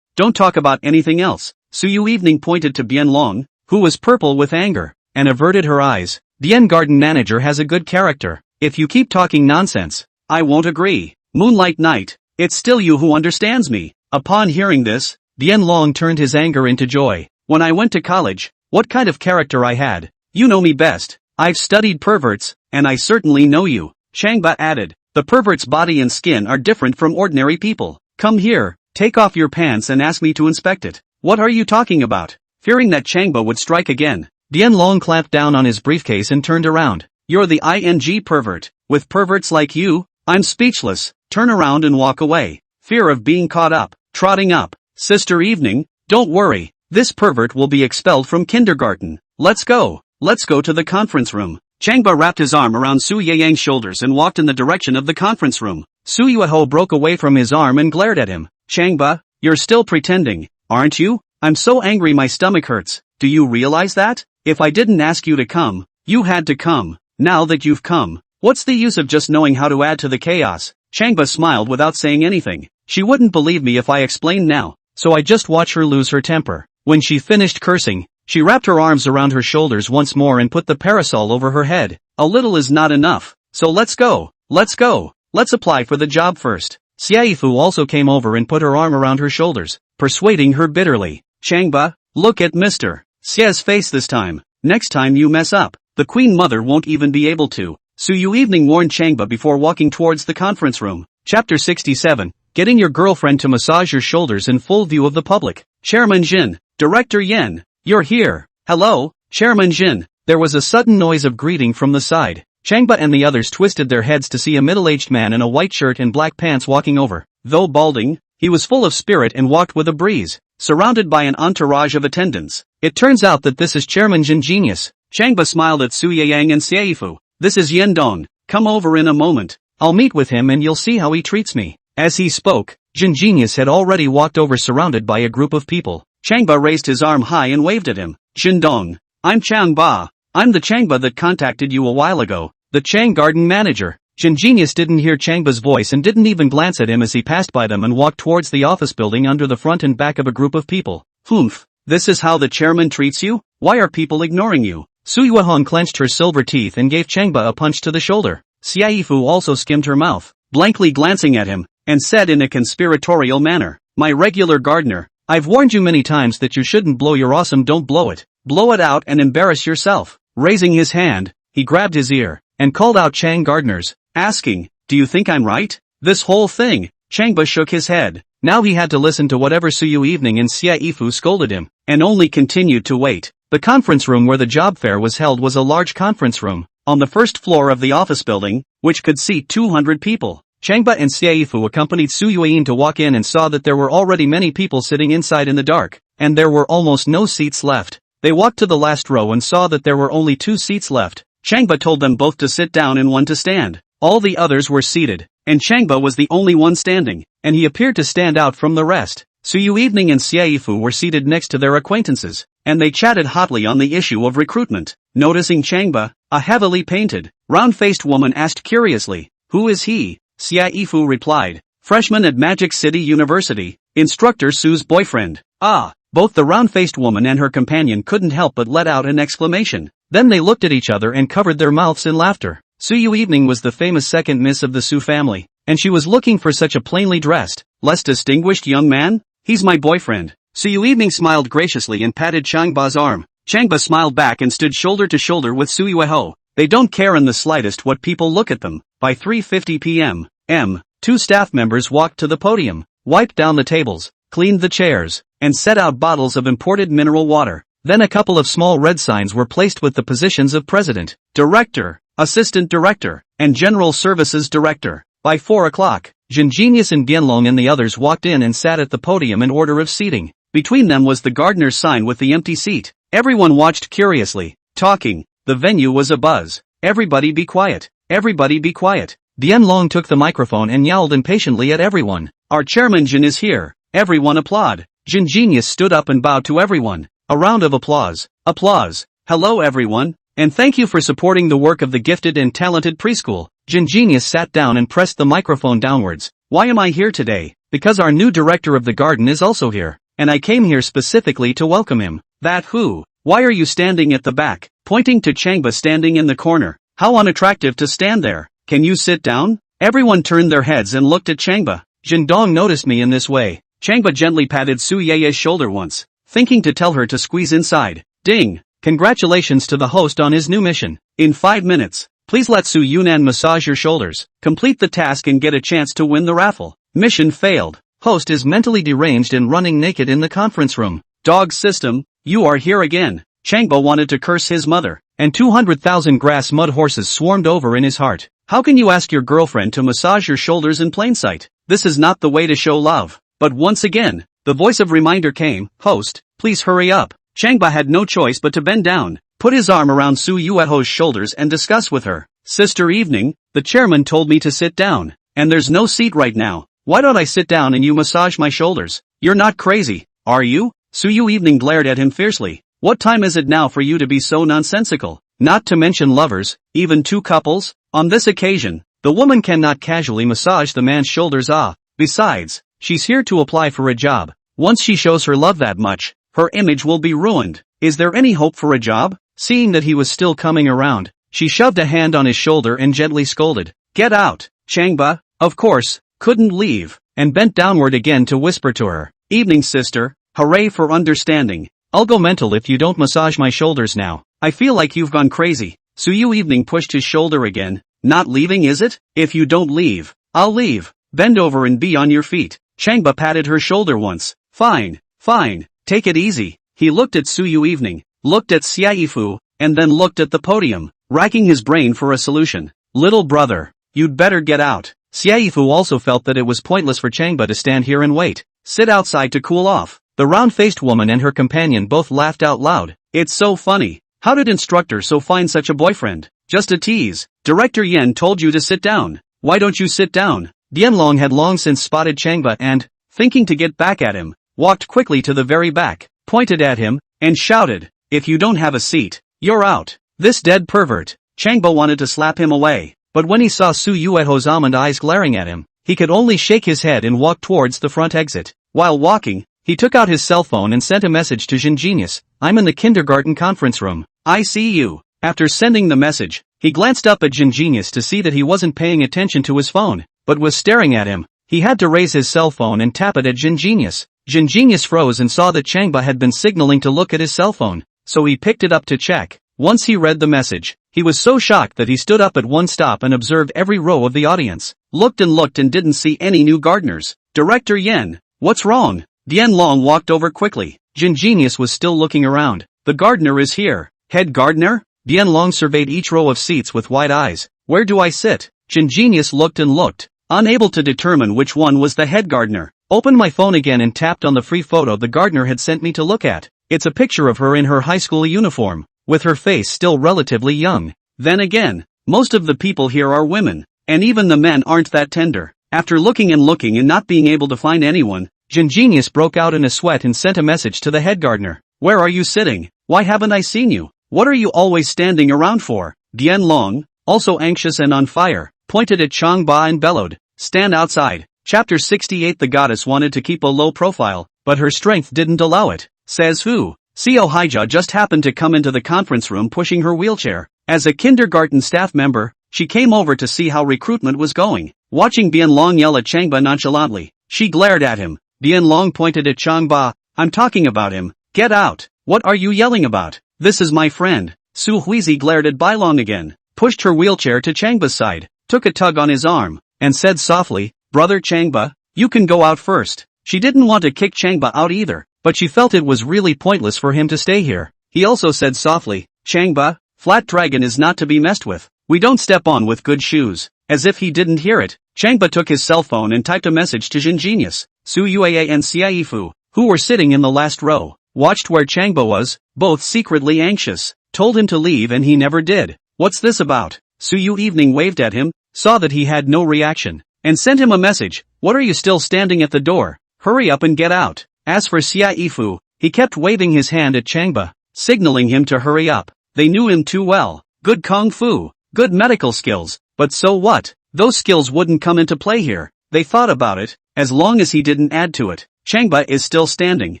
Don't talk about anything else. Su Yu evening pointed to Bianlong, who was purple with anger, and averted her eyes. Dian garden manager has a good character. If you keep talking nonsense, I won't agree. Moonlight night, it's still you who understands me. Upon hearing this, Dianlong turned his anger into joy. When I went to college, what kind of character I had? You know me best. I've studied perverts, and I certainly know you. Changba added, the pervert's body and skin are different from ordinary people. Come here, take off your pants and ask me to inspect it. What are you talking about? Fearing that Changba would strike again, Dianlong clamped down on his briefcase and turned around. You're the ing pervert. With perverts like you, I'm speechless. Turn around and walk away. Fear of being caught up, trotting up. Sister evening, don't worry. This pervert will be expelled from kindergarten. Let's go. Let's go to the conference room. Changba wrapped his arm around Su Yuyang's shoulders and walked in the direction of the conference room. Su Yuho broke away from his arm and glared at him. Changba, you're still pretending, aren't you? I'm so angry my stomach hurts. Do you realize that? If I didn't ask you to come, you had to come. Now that you've come, what's the use of just knowing how to add to the chaos? Changba smiled without saying anything. She wouldn't believe me if I explained now, so I just watch her lose her temper. When she finished cursing, she wrapped her arms around her shoulders once more and put the parasol over her head. A little is not enough, so let's go. Let's go. Let's apply for the job first. Xiaifu also came over and put her arm around her shoulders, persuading her bitterly. Changba, look at Mr. Xia's face this time. Next time you mess up, the Queen Mother won't even be able to. Su Yu evening warned Changba before walking towards the conference room. Chapter 67, Getting your girlfriend to massage your shoulders in full view of the public. Chairman Jin, Director Yen, you're here. Hello, Chairman Jin. There was a sudden noise of greeting from the side. Changba and the others twisted their heads to see a middle-aged man in a white shirt and black pants walking over. Though balding, he was full of spirit and walked with a breeze, surrounded by an entourage of attendants. It turns out that this is Chairman Jin Genius. Changba smiled at Su Yuyang and Xiaifu. This is Yen Dong. Come over in a moment. I'll meet with him and you'll see how he treats me. As he spoke, Jin Genius had already walked over surrounded by a group of people. Changba raised his arm high and waved at him. Jin Dong. I'm Changba. I'm the Changba that contacted you a while ago. The Chang garden manager. Jin Genius didn't hear Changba's voice and didn't even glance at him as he passed by them and walked towards the office building under the front and back of a group of people. Humph. This is how the chairman treats you? Why are people ignoring you? Su Yuhong clenched her silver teeth and gave Changba a punch to the shoulder. Xiaifu also skimmed her mouth, blankly glancing at him, and said in a conspiratorial manner, my regular gardener, I've warned you many times that you shouldn't blow your awesome, don't blow it. Blow it out and embarrass yourself. Raising his hand, he grabbed his ear, and called out Chang gardeners, asking, do you think I'm right? This whole thing. Changba shook his head. Now he had to listen to whatever Su Yu evening and Xiaifu scolded him, and only continued to wait. The conference room where the job fair was held was a large conference room, on the first floor of the office building, which could seat 200 people. Changba and Xiaifu accompanied Su Yuin to walk in and saw that there were already many people sitting inside in the dark, and there were almost no seats left. They walked to the last row and saw that there were only 2 seats left. Changba told them both to sit down and one to stand. All the others were seated, and Changba was the only one standing, and he appeared to stand out from the rest. Su Yu evening and Xiaifu were seated next to their acquaintances, and they chatted hotly on the issue of recruitment. Noticing Changba, A heavily painted, round-faced woman asked curiously. Who is he? Xiaifu replied. Freshman at Magic City University, Instructor Su's boyfriend. Ah! Both the round-faced woman and her companion couldn't help but let out an exclamation. Then they looked at each other and covered their mouths in laughter. Su Yui was the famous second miss of the Su family, and she was looking for such a plainly dressed, less distinguished young man. He's my boyfriend. Su Yui smiled graciously and patted Changba's arm. Changba smiled back and stood shoulder to shoulder with Su Yui. They don't care in the slightest what people look at them. By 3:50 p.m., two staff members walked to the podium, wiped down the tables, cleaned the chairs, and set out bottles of imported mineral water. Then a couple of small red signs were placed with the positions of President, Director, Assistant Director, and General Services Director. By 4 o'clock, Genius and Bianlong and the others walked in and sat at the podium in order of seating. Between them was the gardener's sign with the empty seat. Everyone watched curiously, talking. The venue was abuzz. Everybody be quiet. Everybody be quiet. Bianlong took the microphone and yelled impatiently at everyone. Our chairman Jin is here. Everyone applaud. Genius stood up and bowed to everyone. A round of applause. Applause. Hello everyone, and thank you for supporting the work of the gifted and talented preschool. Genius sat down and pressed the microphone downwards. Why am I here today? Because our new director of the garden is also here, and I came here specifically to welcome him. That who? Why are you standing at the back? Pointing to Changba standing in the corner. How unattractive to stand there. Can you sit down? Everyone turned their heads and looked at Changba. Jindong noticed me in this way. Changba gently patted Su Yui's shoulder once, thinking to tell her to squeeze inside. Ding! Congratulations to the host on his new mission. In 5 minutes, please let Su Yunan massage your shoulders, complete the task and get a chance to win the raffle. Mission failed. Host is mentally deranged and running naked in the conference room. Dog system, you are here again. Changba wanted to curse his mother, and 200,000 grass mud horses swarmed over in his heart. How can you ask your girlfriend to massage your shoulders in plain sight? This is not the way to show love. But once again, the voice of reminder came. Host, please hurry up. Changba had no choice but to bend down, put his arm around Su Yui's shoulders and discuss with her. Sister Evening, the chairman told me to sit down, and there's no seat right now. Why don't I sit down and you massage my shoulders? You're not crazy, are you? Su Yui glared at him fiercely. What time is it now for you to be so nonsensical? Not to mention lovers, even two couples? On this occasion, the woman cannot casually massage the man's shoulders. Besides, she's here to apply for a job. Once she shows her love that much, her image will be ruined. Is there any hope for a job? Seeing that he was still coming around, she shoved a hand on his shoulder and gently scolded. Get out, Changba, of course, couldn't leave, and bent downward again to whisper to her. Evening sister, hooray for understanding. I'll go mental if you don't massage my shoulders now. I feel like you've gone crazy. Su Yui pushed his shoulder again. Not leaving is it? If you don't leave, I'll leave. Bend over and be on your feet. Changba patted her shoulder once. Fine, fine, take it easy. He looked at Su Yui, looked at Xiaifu, and then looked at the podium, racking his brain for a solution. Little brother, you'd better get out. Xiaifu also felt that it was pointless for Changba to stand here and wait. Sit outside to cool off. The round-faced woman and her companion both laughed out loud. It's so funny. How did Instructor So find such a boyfriend? Just a tease. Director Yen told you to sit down. Why don't you sit down? Bianlong had long since spotted Changba and, thinking to get back at him, walked quickly to the very back, pointed at him, and shouted, if you don't have a seat, you're out. This dead pervert. Changba wanted to slap him away, but when he saw Su Yui's almond eyes glaring at him, he could only shake his head and walk towards the front exit. While walking, he took out his cell phone and sent a message to Genius. I'm in the kindergarten conference room. I see you. After sending the message, he glanced up at Genius to see that he wasn't paying attention to his phone, but was staring at him. He had to raise his cell phone and tap it at Genius. Genius froze and saw that Changba had been signaling to look at his cell phone, so he picked it up to check. Once he read the message, he was so shocked that he stood up at one stop and observed every row of the audience. Looked and didn't see any new gardeners. Director Yen, what's wrong? Bianlong walked over quickly. Genius was still looking around. The gardener is here. Head gardener? Bianlong surveyed each row of seats with wide eyes. Where do I sit? Genius looked, unable to determine which one was the head gardener. Opened my phone again and tapped on the free photo the gardener had sent me to look at. It's a picture of her in her high school uniform, with her face still relatively young. Then again, most of the people here are women, and even the men aren't that tender. After looking and not being able to find anyone, Genius broke out in a sweat and sent a message to the head gardener. Where are you sitting? Why haven't I seen you? What are you always standing around for? Dian Long, also anxious and on fire, pointed at Changba and bellowed, "Stand outside." Chapter 68. The goddess wanted to keep a low profile, but her strength didn't allow it. Says who? Seo Haija just happened to come into the conference room pushing her wheelchair. As a kindergarten staff member, she came over to see how recruitment was going. Watching Dian Long yell at Changba nonchalantly, she glared at him. Dian Long pointed at Changba, "I'm talking about him. Get out. What are you yelling about? This is my friend." Su Huizi glared at Bailong again, pushed her wheelchair to Changba's side, took a tug on his arm, and said softly, "Brother Changba, you can go out first." She didn't want to kick Changba out either, but she felt it was really pointless for him to stay here. He also said softly, "Changba, Flat Dragon is not to be messed with. We don't step on with good shoes." As if he didn't hear it, Changba took his cell phone and typed a message to Genius. Su Yui and Xiaifu, who were sitting in the last row, watched where Changba was, both secretly anxious, told him to leave and he never did. "What's this about?" Su Yui waved at him, saw that he had no reaction, and sent him a message, "What are you still standing at the door? Hurry up and get out." As for Xiaifu, he kept waving his hand at Changba, signaling him to hurry up. They knew him too well. Good kung fu, good medical skills, but so what? Those skills wouldn't come into play here. They thought about it, as long as he didn't add to it. Changba is still standing,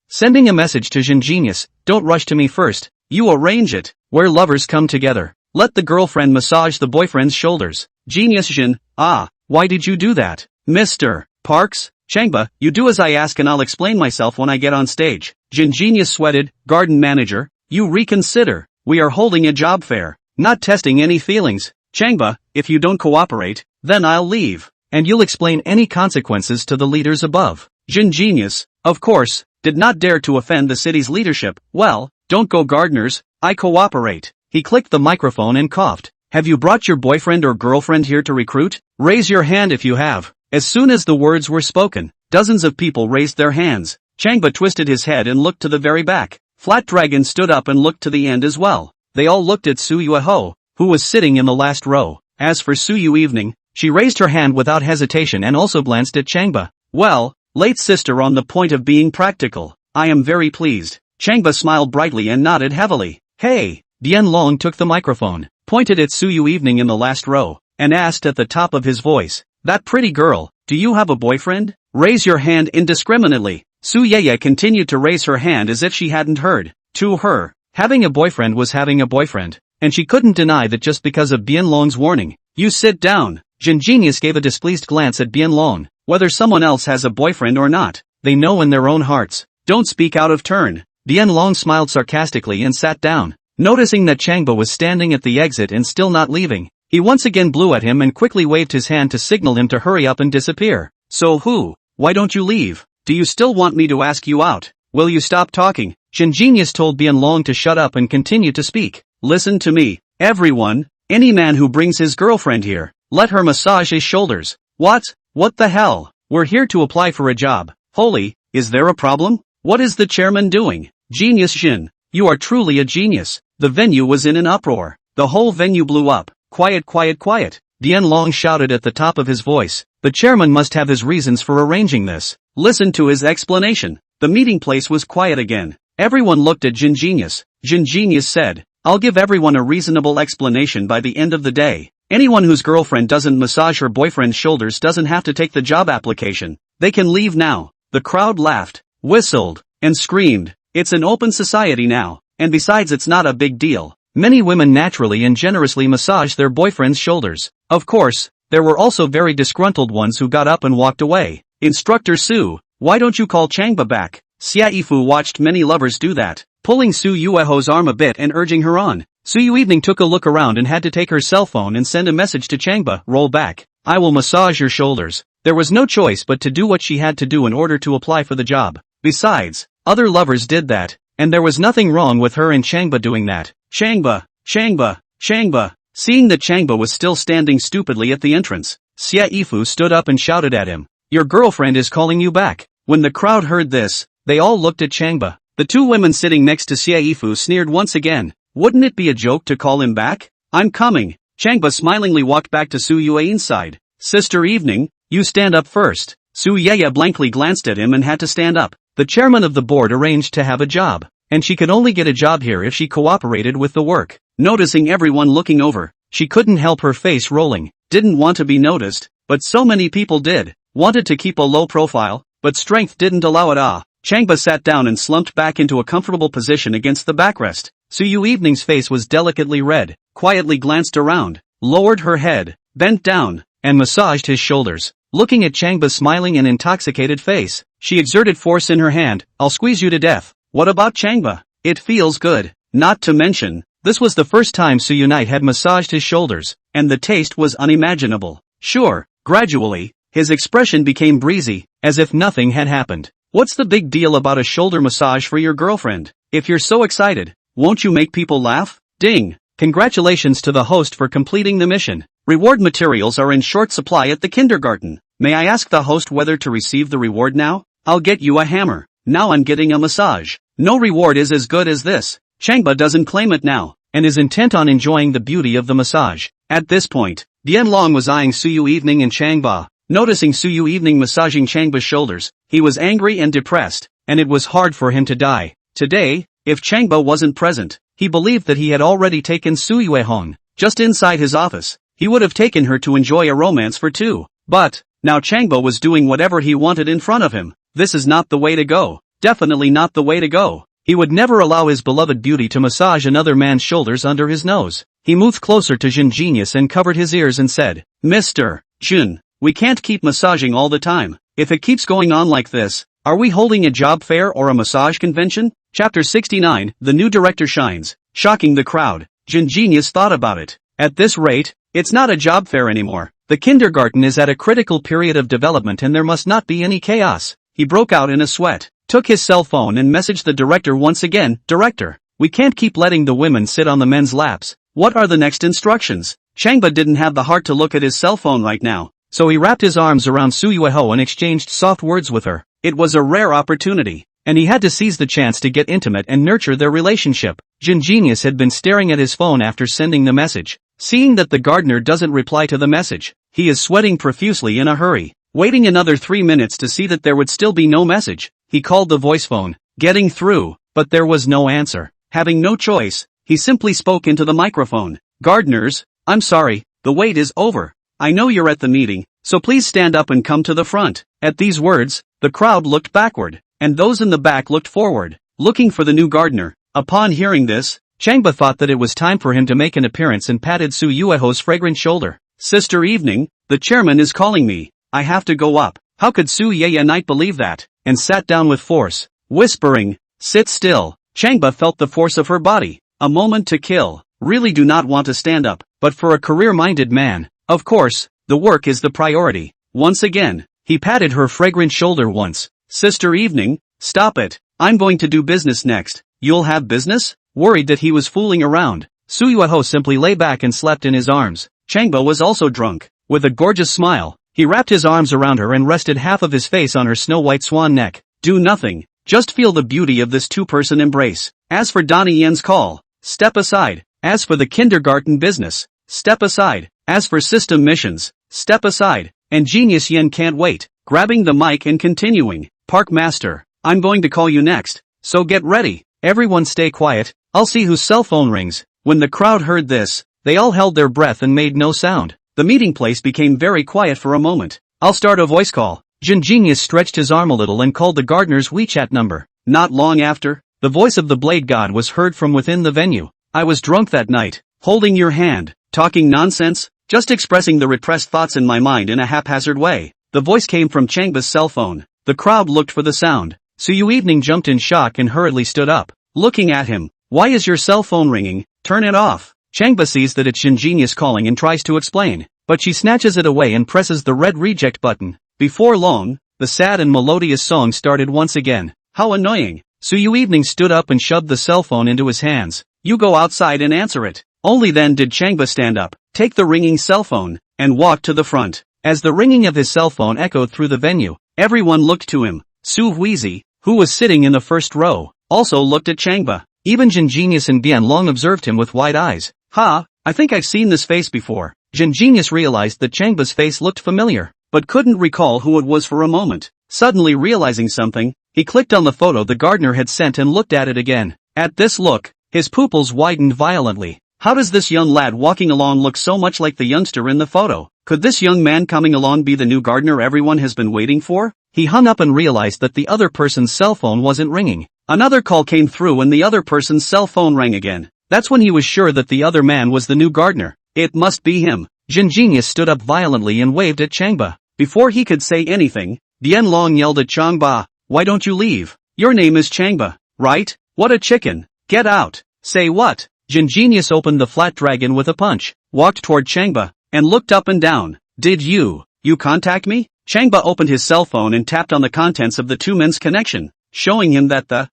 sending a message to Genius, "Don't rush to me first. You arrange it, where lovers come together. Let the girlfriend massage the boyfriend's shoulders." Genius Jin, why did you do that? Mr. Parks? Changba, you do as I ask and I'll explain myself when I get on stage. Genius sweated, "Garden manager, you reconsider. We are holding a job fair, not testing any feelings. Changba, if you don't cooperate, then I'll leave, and you'll explain any consequences to the leaders above." Genius, of course, did not dare to offend the city's leadership. "Well, don't go gardeners, I cooperate." He clicked the microphone and coughed. "Have you brought your boyfriend or girlfriend here to recruit? Raise your hand if you have." As soon as the words were spoken, dozens of people raised their hands. Changba twisted his head and looked to the very back. Flat Dragon stood up and looked to the end as well. They all looked at Su Yui, who was sitting in the last row. As for Su Yui, she raised her hand without hesitation and also glanced at Changba. "Well, late sister on the point of being practical. I am very pleased." Changba smiled brightly and nodded heavily. "Hey!" Dian Long took the microphone, pointed at Su Yui in the last row, and asked at the top of his voice, "That pretty girl, do you have a boyfriend? Raise your hand indiscriminately." Su Yeye continued to raise her hand as if she hadn't heard. To her, having a boyfriend was having a boyfriend, and she couldn't deny that just because of Bian Long's warning. "You sit down." Genius gave a displeased glance at Bian Long. Whether someone else has a boyfriend or not, they know in their own hearts. "Don't speak out of turn." Bian Long smiled sarcastically and sat down. Noticing that Changba was standing at the exit and still not leaving, he once again blew at him and quickly waved his hand to signal him to hurry up and disappear. "So who? Why don't you leave? Do you still want me to ask you out? Will you stop talking?" Genius told Bian Long to shut up and continue to speak. "Listen to me, everyone, any man who brings his girlfriend here, let her massage his shoulders." "What? What the hell? We're here to apply for a job. Holy, is there a problem? What is the chairman doing?" Genius Jin, you are truly a genius. The venue was in an uproar. The whole venue blew up. "Quiet, quiet, quiet." Dian Long shouted at the top of his voice. "The chairman must have his reasons for arranging this. Listen to his explanation." The meeting place was quiet again. Everyone looked at Genius. Genius said, "I'll give everyone a reasonable explanation by the end of the day. Anyone whose girlfriend doesn't massage her boyfriend's shoulders doesn't have to take the job application. They can leave now." The crowd laughed, whistled, and screamed. It's an open society now, and besides it's not a big deal. Many women naturally and generously massage their boyfriend's shoulders. Of course, there were also very disgruntled ones who got up and walked away. "Instructor Su, why don't you call Changba back?" Xiaifu watched many lovers do that, pulling Su Yui's arm a bit and urging her on. Su Yui took a look around and had to take her cell phone and send a message to Changba, "Roll back. I will massage your shoulders." There was no choice but to do what she had to do in order to apply for the job. Besides, other lovers did that, and there was nothing wrong with her and Changba doing that. "Changba, Changba, Changba." Seeing that Changba was still standing stupidly at the entrance, Xiaifu stood up and shouted at him, "Your girlfriend is calling you back." When the crowd heard this, they all looked at Changba. The two women sitting next to Xiaifu sneered once again. "Wouldn't it be a joke to call him back?" "I'm coming." Changba smilingly walked back to Su Yui's side. "Sister Evening, you stand up first." Su Yaya blankly glanced at him and had to stand up. The chairman of the board arranged to have a job, and she could only get a job here if she cooperated with the work. Noticing everyone looking over, she couldn't help her face rolling. Didn't want to be noticed, but so many people did. Wanted to keep a low profile, but strength didn't allow it. Changba sat down and slumped back into a comfortable position against the backrest. Su Yui's face was delicately red, quietly glanced around, lowered her head, bent down, and massaged his shoulders. Looking at Changba's smiling and intoxicated face, she exerted force in her hand. I'll squeeze you to death. What about Changba? It feels good. Not to mention, this was the first time Su Yui had massaged his shoulders, and the taste was unimaginable. Sure, gradually, his expression became breezy, as if nothing had happened. What's the big deal about a shoulder massage for your girlfriend? If you're so excited, won't you make people laugh? Ding! Congratulations to the host for completing the mission. Reward materials are in short supply at the kindergarten. May I ask the host whether to receive the reward now? I'll get you a hammer. Now I'm getting a massage. No reward is as good as this. Changba doesn't claim it now, and is intent on enjoying the beauty of the massage. At this point, Bianlong was eyeing Su Yui and Changba. Noticing Su Yui massaging Changba's shoulders, he was angry and depressed, and it was hard for him to die. Today, if Changba wasn't present, he believed that he had already taken Su Yui home. Just inside his office, he would have taken her to enjoy a romance for two. But, now Changba was doing whatever he wanted in front of him. This is not the way to go. Definitely not the way to go. He would never allow his beloved beauty to massage another man's shoulders under his nose. He moved closer to Jun Genius and covered his ears and said, Mr. Jun, we can't keep massaging all the time. If it keeps going on like this, are we holding a job fair or a massage convention? Chapter 69, The New Director Shines. Shocking the crowd, Jun Genius thought about it. At this rate, it's not a job fair anymore. The kindergarten is at a critical period of development and there must not be any chaos. He broke out in a sweat, took his cell phone and messaged the director once again. Director, we can't keep letting the women sit on the men's laps. What are the next instructions? Changba didn't have the heart to look at his cell phone right now, so he wrapped his arms around Su Yui and exchanged soft words with her. It was a rare opportunity, and he had to seize the chance to get intimate and nurture their relationship. Jun Genius had been staring at his phone after sending the message. Seeing that the gardener doesn't reply to the message, he is sweating profusely in a hurry. Waiting another 3 minutes to see that there would still be no message, he called the voice phone, getting through, but there was no answer. Having no choice, he simply spoke into the microphone. Gardeners, I'm sorry, the wait is over. I know you're at the meeting, so please stand up and come to the front. At these words, the crowd looked backward, and those in the back looked forward, looking for the new gardener. Upon hearing this, Changba thought that it was time for him to make an appearance and patted Su Yui's fragrant shoulder. Sister Evening, the chairman is calling me. I have to go up. How could Su Yui not believe that? And sat down with force, whispering, sit still. Changba felt the force of her body. A moment to kill. Really do not want to stand up, but for a career-minded man, of course, the work is the priority. Once again, he patted her fragrant shoulder once. Sister Evening, stop it. I'm going to do business next. You'll have business? Worried that he was fooling around, Su Yui simply lay back and slept in his arms. Changba was also drunk. With a gorgeous smile, he wrapped his arms around her and rested half of his face on her snow-white swan neck. Do nothing. Just feel the beauty of this two-person embrace. As for Donnie Yen's call, step aside. As for the kindergarten business, step aside. As for system missions, step aside. And Genius Yen can't wait. Grabbing the mic and continuing. Park Master, I'm going to call you next, so get ready. Everyone stay quiet. I'll see whose cell phone rings. When the crowd heard this, they all held their breath and made no sound. The meeting place became very quiet for a moment. I'll start a voice call. Jun Genius stretched his arm a little and called the gardener's WeChat number. Not long after, the voice of the Blade God was heard from within the venue. I was drunk that night, holding your hand, talking nonsense, just expressing the repressed thoughts in my mind in a haphazard way. The voice came from Changba's cell phone. The crowd looked for the sound. Su Yui jumped in shock and hurriedly stood up, looking at him. Why is your cell phone ringing? Turn it off. Changba sees that it's Jun Genius calling and tries to explain, but she snatches it away and presses the red reject button. Before long, the sad and melodious song started once again. How annoying. Su Yui stood up and shoved the cell phone into his hands. You go outside and answer it. Only then did Changba stand up, take the ringing cell phone, and walk to the front. As the ringing of his cell phone echoed through the venue, everyone looked to him. Su Yui, who was sitting in the first row, also looked at Changba. Even Jun Genius and Bian Long observed him with wide eyes. I think I've seen this face before. Jun Genius realized that Changba's face looked familiar, but couldn't recall who it was for a moment. Suddenly realizing something, he clicked on the photo the gardener had sent and looked at it again. At this look, his pupils widened violently. How does this young lad walking along look so much like the youngster in the photo? Could this young man coming along be the new gardener everyone has been waiting for? He hung up and realized that the other person's cell phone wasn't ringing. Another call came through and the other person's cell phone rang again. That's when he was sure that the other man was the new gardener. It must be him. Jin Genius stood up violently and waved at Changba. Before he could say anything, Dian Long yelled at Changba, "Why don't you leave? Your name is Changba, right? What a chicken. Get out." "Say what?" Jin Genius opened the flat dragon with a punch, walked toward Changba, and looked up and down. "Did you contact me?" Changba opened his cell phone and tapped on the contents of the two men's connection, showing him that the,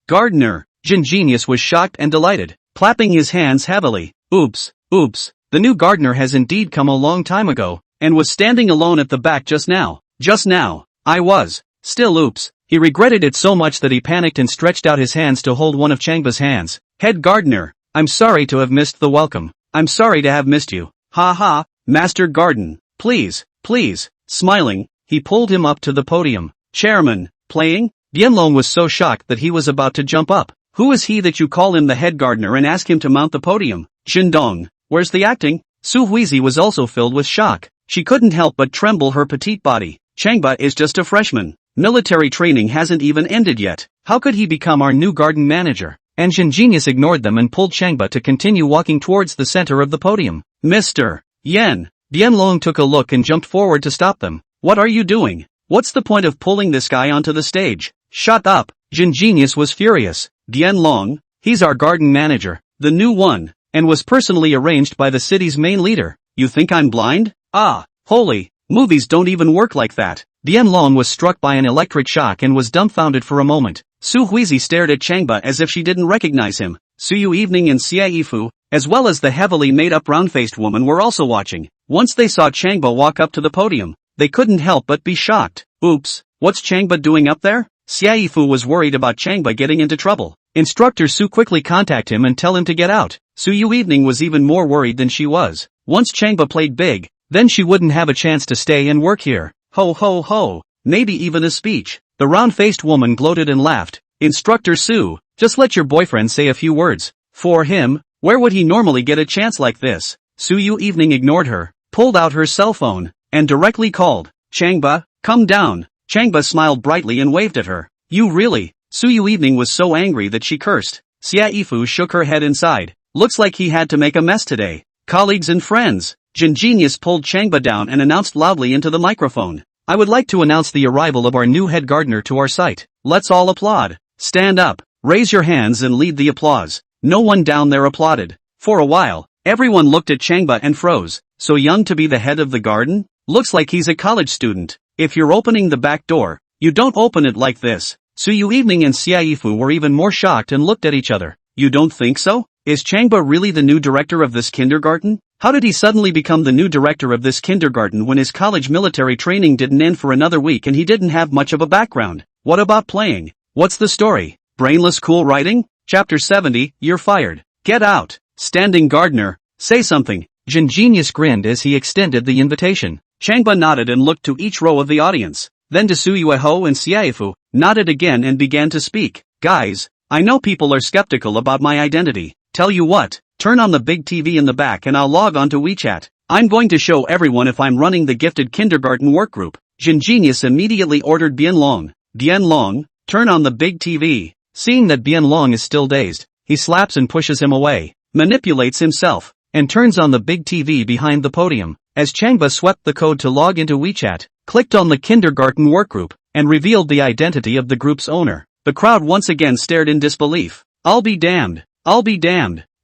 gardener. Jin Genius was shocked and delighted, clapping his hands heavily. Oops. The new gardener has indeed come a long time ago, and was standing alone at the back just now. I was. Still oops. He regretted it so much that he panicked and stretched out his hands to hold one of Changba's hands. "Head gardener, I'm sorry to have missed the welcome. I'm sorry to have missed you. Ha ha, Master Garden, please. Smiling, he pulled him up to the podium. "Chairman, playing?" Bianlong was so shocked that he was about to jump up. "Who is he that you call him the head gardener and ask him to mount the podium?" "Jindong, where's the acting?" Su Huizi was also filled with shock. She couldn't help but tremble her petite body. "Changba is just a freshman. Military training hasn't even ended yet. How could he become our new garden manager?" And Jin Genius ignored them and pulled Changba to continue walking towards the center of the podium. "Mr. Yen." Bianlong took a look and jumped forward to stop them. "What are you doing? What's the point of pulling this guy onto the stage?" "Shut up." Jin Genius was furious. "Bianlong, he's our garden manager, the new one, and was personally arranged by the city's main leader. You think I'm blind? Ah, holy, movies don't even work like that." Bianlong was struck by an electric shock and was dumbfounded for a moment. Su Huizi stared at Changba as if she didn't recognize him. Su Yui and Xie Yifu, as well as the heavily made-up round-faced woman were also watching. Once they saw Changba walk up to the podium, they couldn't help but be shocked. "Oops, what's Changba doing up there?" Xie Yifu was worried about Changba getting into trouble. Instructor Su quickly contact him and tell him to get out. Su Yui was even more worried than she was. Once Changba played big, then she wouldn't have a chance to stay and work here. Ho ho ho, maybe even a speech. The round-faced woman gloated and laughed. "Instructor Su, just let your boyfriend say a few words. For him, where would he normally get a chance like this?" Su Yui ignored her, pulled out her cell phone, and directly called, "Changba, come down." Changba smiled brightly and waved at her. "You really?" Su Yui was so angry that she cursed. Xie Yifu shook her head inside. Looks like he had to make a mess today. "Colleagues and friends." Jin Genius pulled Changba down and announced loudly into the microphone. "I would like to announce the arrival of our new head gardener to our site. Let's all applaud. Stand up, raise your hands and lead the applause." No one down there applauded. For a while, everyone looked at Changba and froze. So young to be the head of the garden? Looks like he's a college student. If you're opening the back door, you don't open it like this. Su Yui and Xie Yifu were even more shocked and looked at each other. "You don't think so? Is Changba really the new director of this kindergarten? How did he suddenly become the new director of this kindergarten when his college military training didn't end for another week and he didn't have much of a background? What about playing? What's the story? Brainless cool writing?" Chapter 70, You're fired. Get out. Standing gardener, say something. Jin Genius grinned as he extended the invitation. Changba nodded and looked to each row of the audience. Then to Su Yui and Xie Yifu, nodded again and began to speak. "Guys, I know people are skeptical about my identity. Tell you what, turn on the big TV in the back and I'll log on to WeChat. I'm going to show everyone if I'm running the gifted kindergarten workgroup." Jin Genius immediately ordered Bianlong. "Bianlong, turn on the big TV." Seeing that Bianlong is still dazed, he slaps and pushes him away, manipulates himself, and turns on the big TV behind the podium. As Changba swept the code to log into WeChat, clicked on the kindergarten workgroup, and revealed the identity of the group's owner, the crowd once again stared in disbelief. I'll be damned.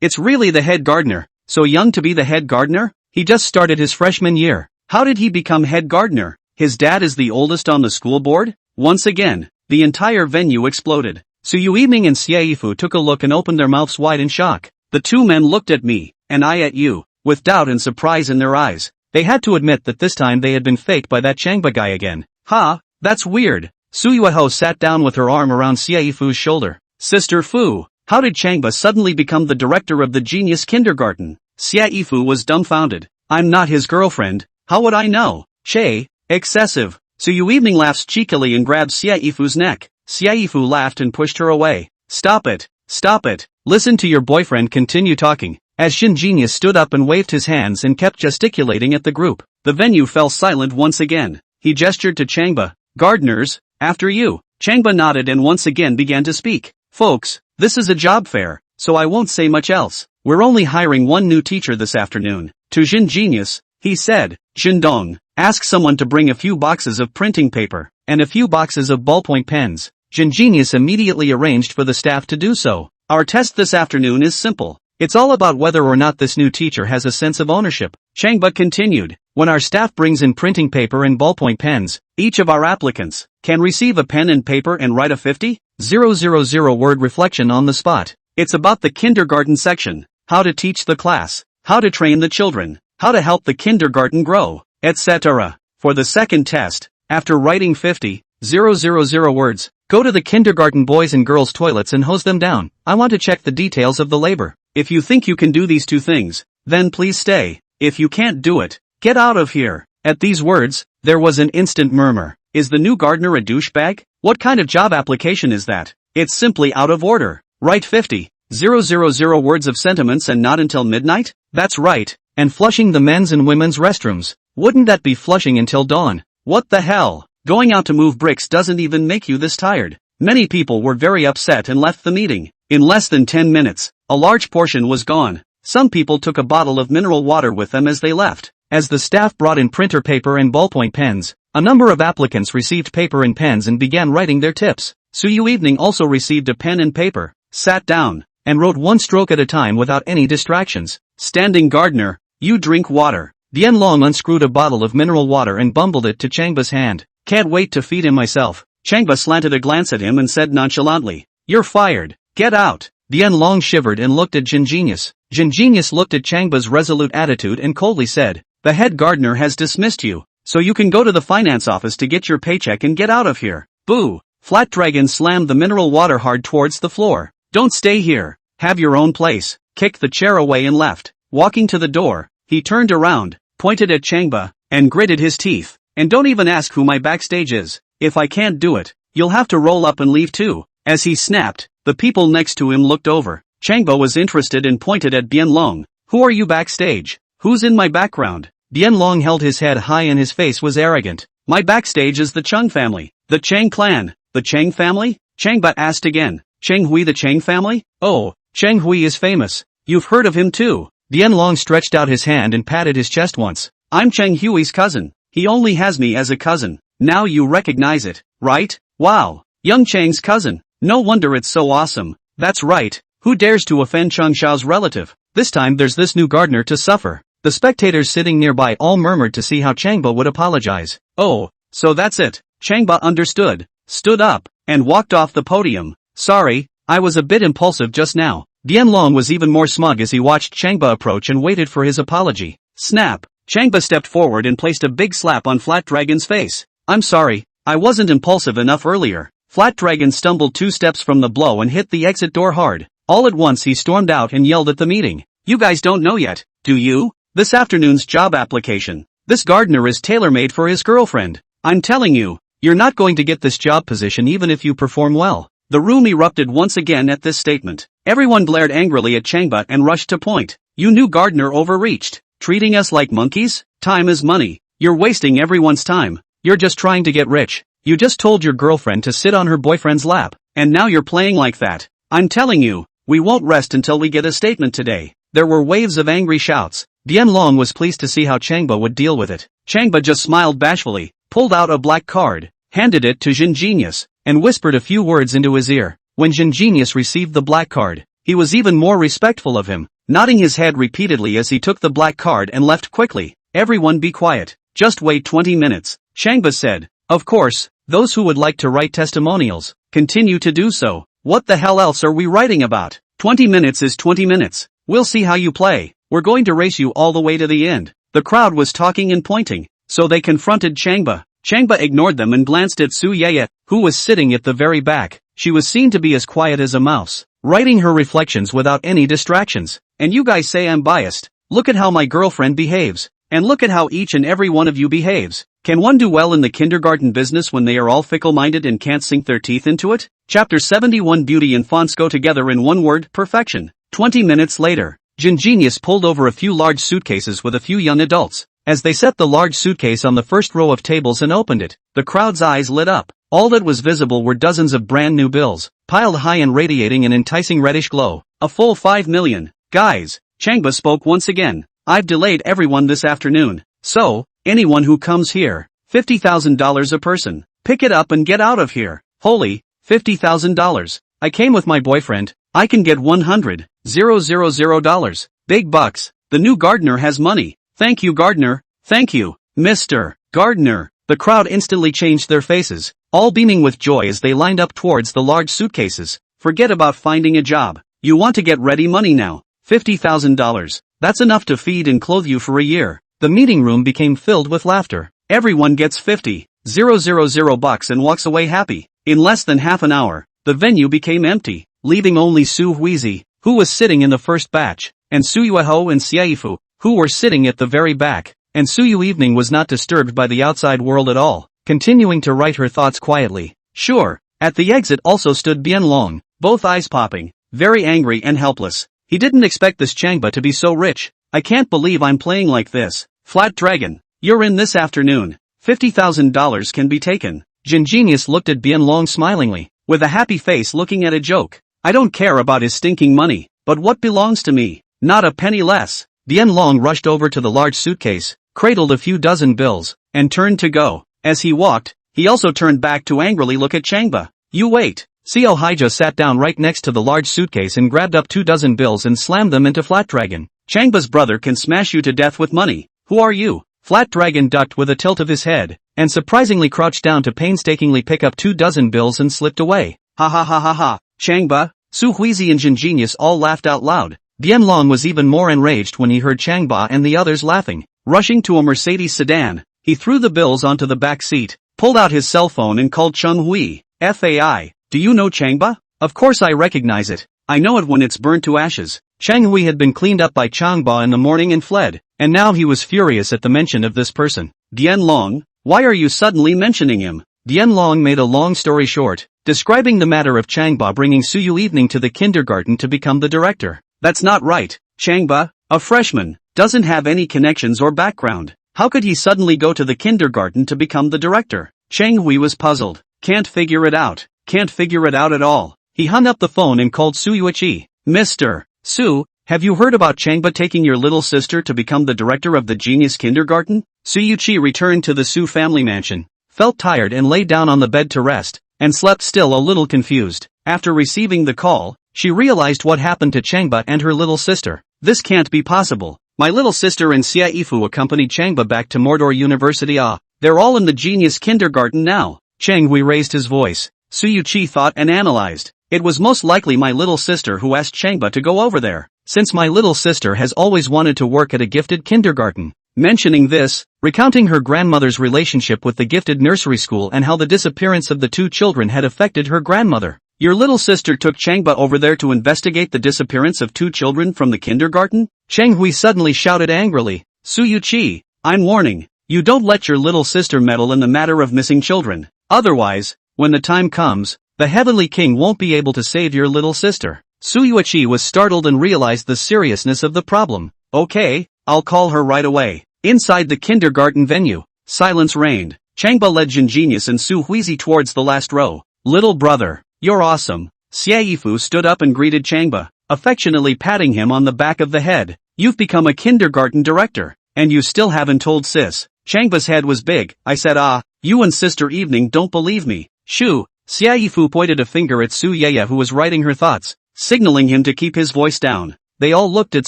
It's really the head gardener. So young to be the head gardener? He just started his freshman year. How did he become head gardener? His dad is the oldest on the school board? Once again, the entire venue exploded. Su Yui and Xie Yifu took a look and opened their mouths wide in shock. The two men looked at me, and I at you, with doubt and surprise in their eyes. They had to admit that this time they had been faked by that Changba guy again. "Ha, that's weird." Su Yui sat down with her arm around Xie Yifu's shoulder. "Sister Fu, how did Changba suddenly become the director of the genius kindergarten?" Xie Yifu was dumbfounded. "I'm not his girlfriend, how would I know?" "Che, excessive." Su Yui laughed cheekily and grabbed Xie Yifu's neck. Xie Yifu laughed and pushed her away. Stop it. Listen to your boyfriend continue talking." As Genius stood up and waved his hands and kept gesticulating at the group, the venue fell silent once again. He gestured to Changba. Gardeners, after you. Changba nodded and once again began to speak. Folks, this is a job fair, so I won't say much else. We're only hiring one new teacher this afternoon. To Genius, he said, Dong, ask someone to bring a few boxes of printing paper, and a few boxes of ballpoint pens. Genius immediately arranged for the staff to do so. Our test this afternoon is simple. It's all about whether or not this new teacher has a sense of ownership. Changba continued, when our staff brings in printing paper and ballpoint pens, each of our applicants can receive a pen and paper and write a 50,000 word reflection on the spot. It's about the kindergarten section, how to teach the class, how to train the children, how to help the kindergarten grow, etc. For the second test, after writing 50,000 words, go to the kindergarten boys and girls toilets and hose them down. I want to check the details of the labor. If you think you can do these two things, then please stay. If you can't do it, get out of here. At these words, there was an instant murmur. Is the new gardener a douchebag? What kind of job application is that? It's simply out of order. Write 50,000 words of sentiments and not until midnight? That's right. And flushing the men's and women's restrooms. Wouldn't that be flushing until dawn? What the hell? Going out to move bricks doesn't even make you this tired. Many people were very upset and left the meeting. In less than 10 minutes, a large portion was gone. Some people took a bottle of mineral water with them as they left. As the staff brought in printer paper and ballpoint pens, a number of applicants received paper and pens and began writing their tips. Su Yui also received a pen and paper, sat down, and wrote one stroke at a time without any distractions. Standing gardener, you drink water. Long unscrewed a bottle of mineral water and bumbled it to Changba's hand. Can't wait to feed him myself. Changba slanted a glance at him and said nonchalantly, you're fired. Get out. Long shivered and looked at Genius. Genius looked at Changba's resolute attitude and coldly said, the head gardener has dismissed you, so you can go to the finance office to get your paycheck and get out of here. Boo. Flat Dragon slammed the mineral water hard towards the floor. Don't stay here. Have your own place. Kicked the chair away and left. Walking to the door, he turned around, pointed at Changba, and gritted his teeth. And don't even ask who my backstage is. If I can't do it, you'll have to roll up and leave too. As he snapped, the people next to him looked over. Changba was interested and pointed at Long. Who are you backstage? Who's in my background? Long held his head high and his face was arrogant. My backstage is the Chung family. The Chang clan. The Chang family? Changba asked again. Chang Hui, the Chang family? Oh, Chang Hui is famous. You've heard of him too. Long stretched out his hand and patted his chest once. I'm Chang Hui's cousin. He only has me as a cousin. Now you recognize it, right? Wow. Young Chang's cousin. No wonder it's so awesome. That's right. Who dares to offend Chang Xiao's relative? This time there's this new gardener to suffer. The spectators sitting nearby all murmured to see how Changba would apologize. Oh, so that's it. Changba understood, stood up, and walked off the podium. Sorry, I was a bit impulsive just now. Long was even more smug as he watched Changba approach and waited for his apology. Snap. Changba stepped forward and placed a big slap on Flat Dragon's face. I'm sorry, I wasn't impulsive enough earlier. Flat Dragon stumbled 2 steps from the blow and hit the exit door hard. All at once he stormed out and yelled at the meeting. You guys don't know yet, do you? This afternoon's job application. This gardener is tailor-made for his girlfriend. I'm telling you, you're not going to get this job position even if you perform well. The room erupted once again at this statement. Everyone glared angrily at Changba and rushed to point. You new gardener overreached. Treating us like monkeys? Time is money. You're wasting everyone's time. You're just trying to get rich. You just told your girlfriend to sit on her boyfriend's lap, and now you're playing like that. I'm telling you, we won't rest until we get a statement today. There were waves of angry shouts. Long was pleased to see how Changba would deal with it. Changba just smiled bashfully, pulled out a black card, handed it to Genius, and whispered a few words into his ear. When Genius received the black card, he was even more respectful of him, nodding his head repeatedly as he took the black card and left quickly. Everyone be quiet. Just wait 20 minutes, Changba said. Of course, those who would like to write testimonials, continue to do so. What the hell else are we writing about? 20 minutes is 20 minutes. We'll see how you play. We're going to race you all the way to the end. The crowd was talking and pointing, so they confronted Changba. Changba ignored them and glanced at Su Yui, who was sitting at the very back. She was seen to be as quiet as a mouse, writing her reflections without any distractions. And you guys say I'm biased. Look at how my girlfriend behaves. And look at how each and every one of you behaves. Can one do well in the kindergarten business when they are all fickle-minded and can't sink their teeth into it? Chapter 71. Beauty and fonts go together in one word, perfection. 20 minutes later, Jin Genius pulled over a few large suitcases with a few young adults. As they set the large suitcase on the first row of tables and opened it, the crowd's eyes lit up. All that was visible were dozens of brand new bills, piled high and radiating an enticing reddish glow. A full 5 million. Guys, Changba spoke once again. I've delayed everyone this afternoon. So, anyone who comes here, $50,000 a person. Pick it up and get out of here. Holy, $50,000. I came with my boyfriend. I can get $100,000. Big bucks. The new gardener has money. Thank you, gardener. Thank you, Mr. Gardener. The crowd instantly changed their faces, all beaming with joy as they lined up towards the large suitcases. Forget about finding a job. You want to get ready money now. $50,000. That's enough to feed and clothe you for a year. The meeting room became filled with laughter. Everyone gets $50,000 and walks away happy. In less than half an hour, the venue became empty, leaving only Su Yui, who was sitting in the first batch, and Su Yui and Xiaifu, who were sitting at the very back. And Su Yui evening was not disturbed by the outside world at all, continuing to write her thoughts quietly. Sure. At the exit also stood Bianlong, both eyes popping, very angry and helpless. He didn't expect this Changba to be so rich. I can't believe I'm playing like this. Flat Dragon, you're in this afternoon. $50,000 can be taken. Jin Genius looked at Bianlong smilingly, with a happy face looking at a joke. I don't care about his stinking money, but what belongs to me? Not a penny less. Bianlong rushed over to the large suitcase, cradled a few dozen bills, and turned to go. As he walked, he also turned back to angrily look at Changba. You wait. Xiao Haija sat down right next to the large suitcase and grabbed up 24 bills and slammed them into Flat Dragon. Changba's brother can smash you to death with money. Who are you? Flat Dragon ducked with a tilt of his head, and surprisingly crouched down to painstakingly pick up 24 bills and slipped away. Ha ha ha ha ha. Changba, Su Yui and Jin Genius all laughed out loud. Bianlong was even more enraged when he heard Changba and the others laughing. Rushing to a Mercedes sedan, he threw the bills onto the back seat, pulled out his cell phone and called Chung Hui. FAI, do you know Changba? Of course I recognize it. I know it when it's burnt to ashes. Chang Hui had been cleaned up by Changba in the morning and fled, and now he was furious at the mention of this person. Bianlong, why are you suddenly mentioning him? Bianlong made a long story short, describing the matter of Changba bringing Su Yui evening to the kindergarten to become the director. That's not right. Changba, a freshman, doesn't have any connections or background. How could he suddenly go to the kindergarten to become the director? Chang Hui was puzzled. Can't figure it out. Can't figure it out at all. He hung up the phone and called Su Yui. Mr. Su, have you heard about Changba taking your little sister to become the director of the genius kindergarten? Su Yui returned to the Su family mansion, felt tired and lay down on the bed to rest, and slept still a little confused. After receiving the call, she realized what happened to Changba and her little sister. This can't be possible. My little sister and Xiaifu accompanied Changba back to Mordor University. They're all in the genius kindergarten now. Chang Hui raised his voice. Su Yui thought and analyzed. It was most likely my little sister who asked Changba to go over there, since my little sister has always wanted to work at a gifted kindergarten. Mentioning this, recounting her grandmother's relationship with the gifted nursery school and how the disappearance of the two children had affected her grandmother. Your little sister took Changba over there to investigate the disappearance of 2 children from the kindergarten? Chang Hui suddenly shouted angrily. Su Yui, I'm warning, you don't let your little sister meddle in the matter of missing children. Otherwise, when the time comes, the Heavenly King won't be able to save your little sister. Su Yui was startled and realized the seriousness of the problem. Okay, I'll call her right away. Inside the kindergarten venue, silence reigned. Changba led Jin Genius and Su Yui towards the last row. Little brother, you're awesome. Xiaifu stood up and greeted Changba, affectionately patting him on the back of the head. You've become a kindergarten director, and you still haven't told sis. Changba's head was big. I said you and Sister Evening don't believe me. Shoo. Xiaifu pointed a finger at Su Yui who was writing her thoughts, signaling him to keep his voice down. They all looked at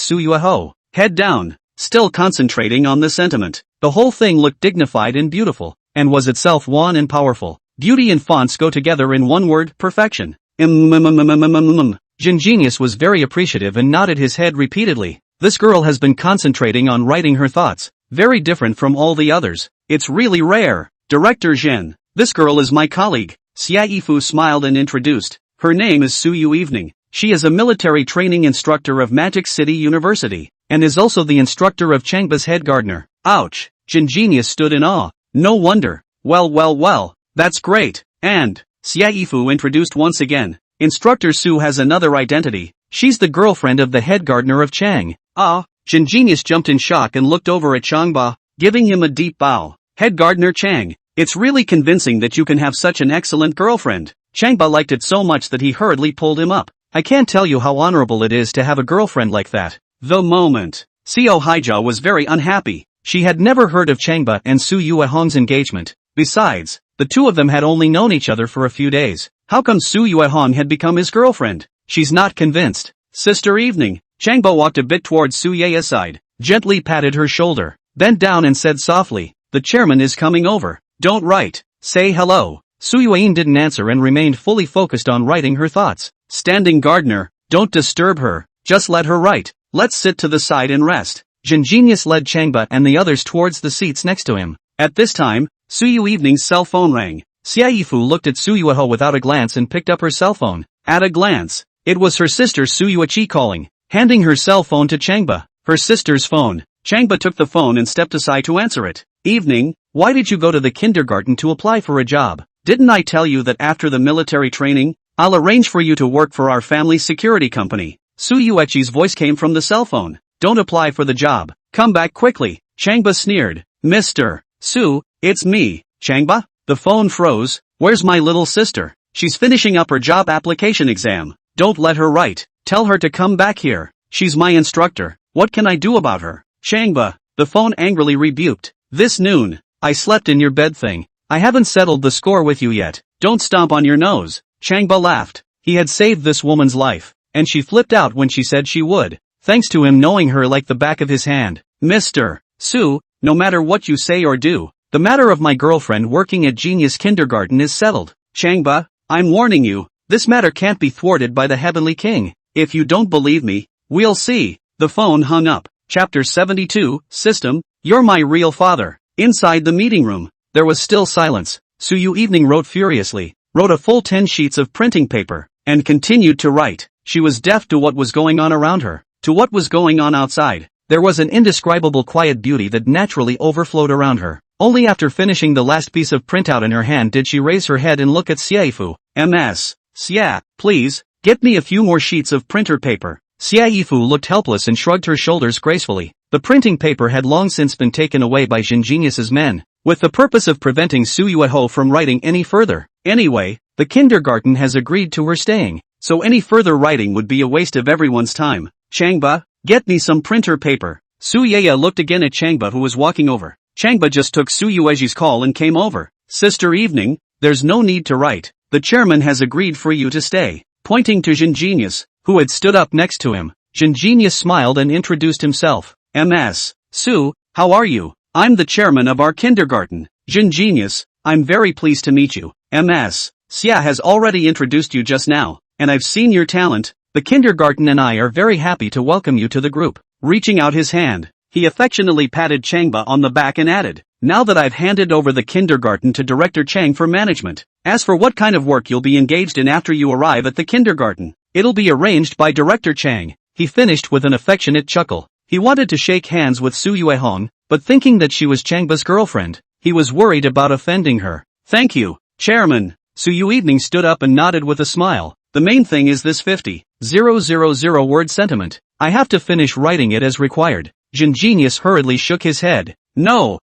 Su Yui, head down, still concentrating on the sentiment. The whole thing looked dignified and beautiful, and was itself wan and powerful. Beauty and fonts go together in one word, perfection. Jin Genius was very appreciative and nodded his head repeatedly. This girl has been concentrating on writing her thoughts, very different from all the others. It's really rare. Director Zhen, this girl is my colleague. Xiaifu smiled and introduced. Her name is Su Yui Evening. She is a military training instructor of Magic City University, and is also the instructor of Changba's head gardener. Ouch! Jin Genius stood in awe. No wonder. Well, that's great. And, Xiaifu introduced once again, Instructor Su has another identity. She's the girlfriend of the head gardener of Chang. Ah, Jin Genius jumped in shock and looked over at Changba, giving him a deep bow. Head gardener Chang, it's really convincing that you can have such an excellent girlfriend. Changba liked it so much that he hurriedly pulled him up. I can't tell you how honorable it is to have a girlfriend like that. The moment. Seo Haija was very unhappy. She had never heard of Changba and Su Yuehong's engagement. Besides, the two of them had only known each other for a few days. How come Su Yuehong had become his girlfriend? She's not convinced. Sister evening. Changba walked a bit towards Su Ye's side, gently patted her shoulder, bent down and said softly, the chairman is coming over. Don't write. Say hello. Su Yui didn't answer and remained fully focused on writing her thoughts. Standing gardener, don't disturb her, just let her write. Let's sit to the side and rest. Jin Genius led Changba and the others towards the seats next to him. At this time, Su Yui's cell phone rang. Xia Yifu looked at Su Yueho without a glance and picked up her cell phone. At a glance, it was her sister Su Yuichi calling, handing her cell phone to Changba. Her sister's phone. Changba took the phone and stepped aside to answer it. Evening, why did you go to the kindergarten to apply for a job? Didn't I tell you that after the military training, I'll arrange for you to work for our family security company? Su Yuichi's voice came from the cell phone. Don't apply for the job. Come back quickly. Changba sneered. Mr. Su, it's me. Changba? The phone froze. Where's my little sister? She's finishing up her job application exam. Don't let her write. Tell her to come back here. She's my instructor. What can I do about her? Changba. The phone angrily rebuked. This noon. I slept in your bed thing. I haven't settled the score with you yet. Don't stomp on your nose. Changba laughed. He had saved this woman's life. And she flipped out when she said she would. Thanks to him knowing her like the back of his hand. Mr. Su, no matter what you say or do, the matter of my girlfriend working at Genius Kindergarten is settled. Changba, I'm warning you, this matter can't be thwarted by the Heavenly King. If you don't believe me, we'll see. The phone hung up. Chapter 72, System, You're my real father. Inside the meeting room, there was still silence. Su Yui wrote furiously, wrote a full 10 sheets of printing paper, and continued to write. She was deaf to what was going on around her, to what was going on outside. There was an indescribable quiet beauty that naturally overflowed around her. Only after finishing the last piece of printout in her hand did she raise her head and look at Xiaofu. Ms. Xia, please, get me a few more sheets of printer paper. Xiaofu looked helpless and shrugged her shoulders gracefully. The printing paper had long since been taken away by Jin Genius's men, with the purpose of preventing Su Yueho from writing any further. Anyway, the kindergarten has agreed to her staying, so any further writing would be a waste of everyone's time. Changba, get me some printer paper. Su Yaya looked again at Changba who was walking over. Changba just took Su Yueji's call and came over. Sister evening, there's no need to write. The chairman has agreed for you to stay. Pointing to Jin Genius, who had stood up next to him, Jin Genius smiled and introduced himself. Ms. Su, how are you? I'm the chairman of our kindergarten. Jin Genius, I'm very pleased to meet you. Ms. Xia has already introduced you just now, and I've seen your talent. The kindergarten and I are very happy to welcome you to the group. Reaching out his hand, he affectionately patted Changba on the back and added, now that I've handed over the kindergarten to Director Chang for management, as for what kind of work you'll be engaged in after you arrive at the kindergarten, it'll be arranged by Director Chang. He finished with an affectionate chuckle. He wanted to shake hands with Su Yuehong, but thinking that she was Changba's girlfriend, he was worried about offending her. Thank you, Chairman. Su Yui stood up and nodded with a smile. The main thing is this 50,000 word sentiment. I have to finish writing it as required. Jin Genius hurriedly shook his head. No.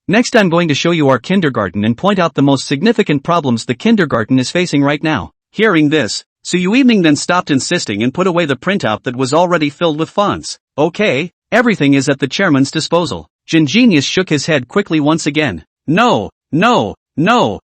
Next I'm going to show you our kindergarten and point out the most significant problems the kindergarten is facing right now. Hearing this, Su Yui then stopped insisting and put away the printout that was already filled with fonts. Okay, everything is at the chairman's disposal. Jin Genius shook his head quickly once again. No,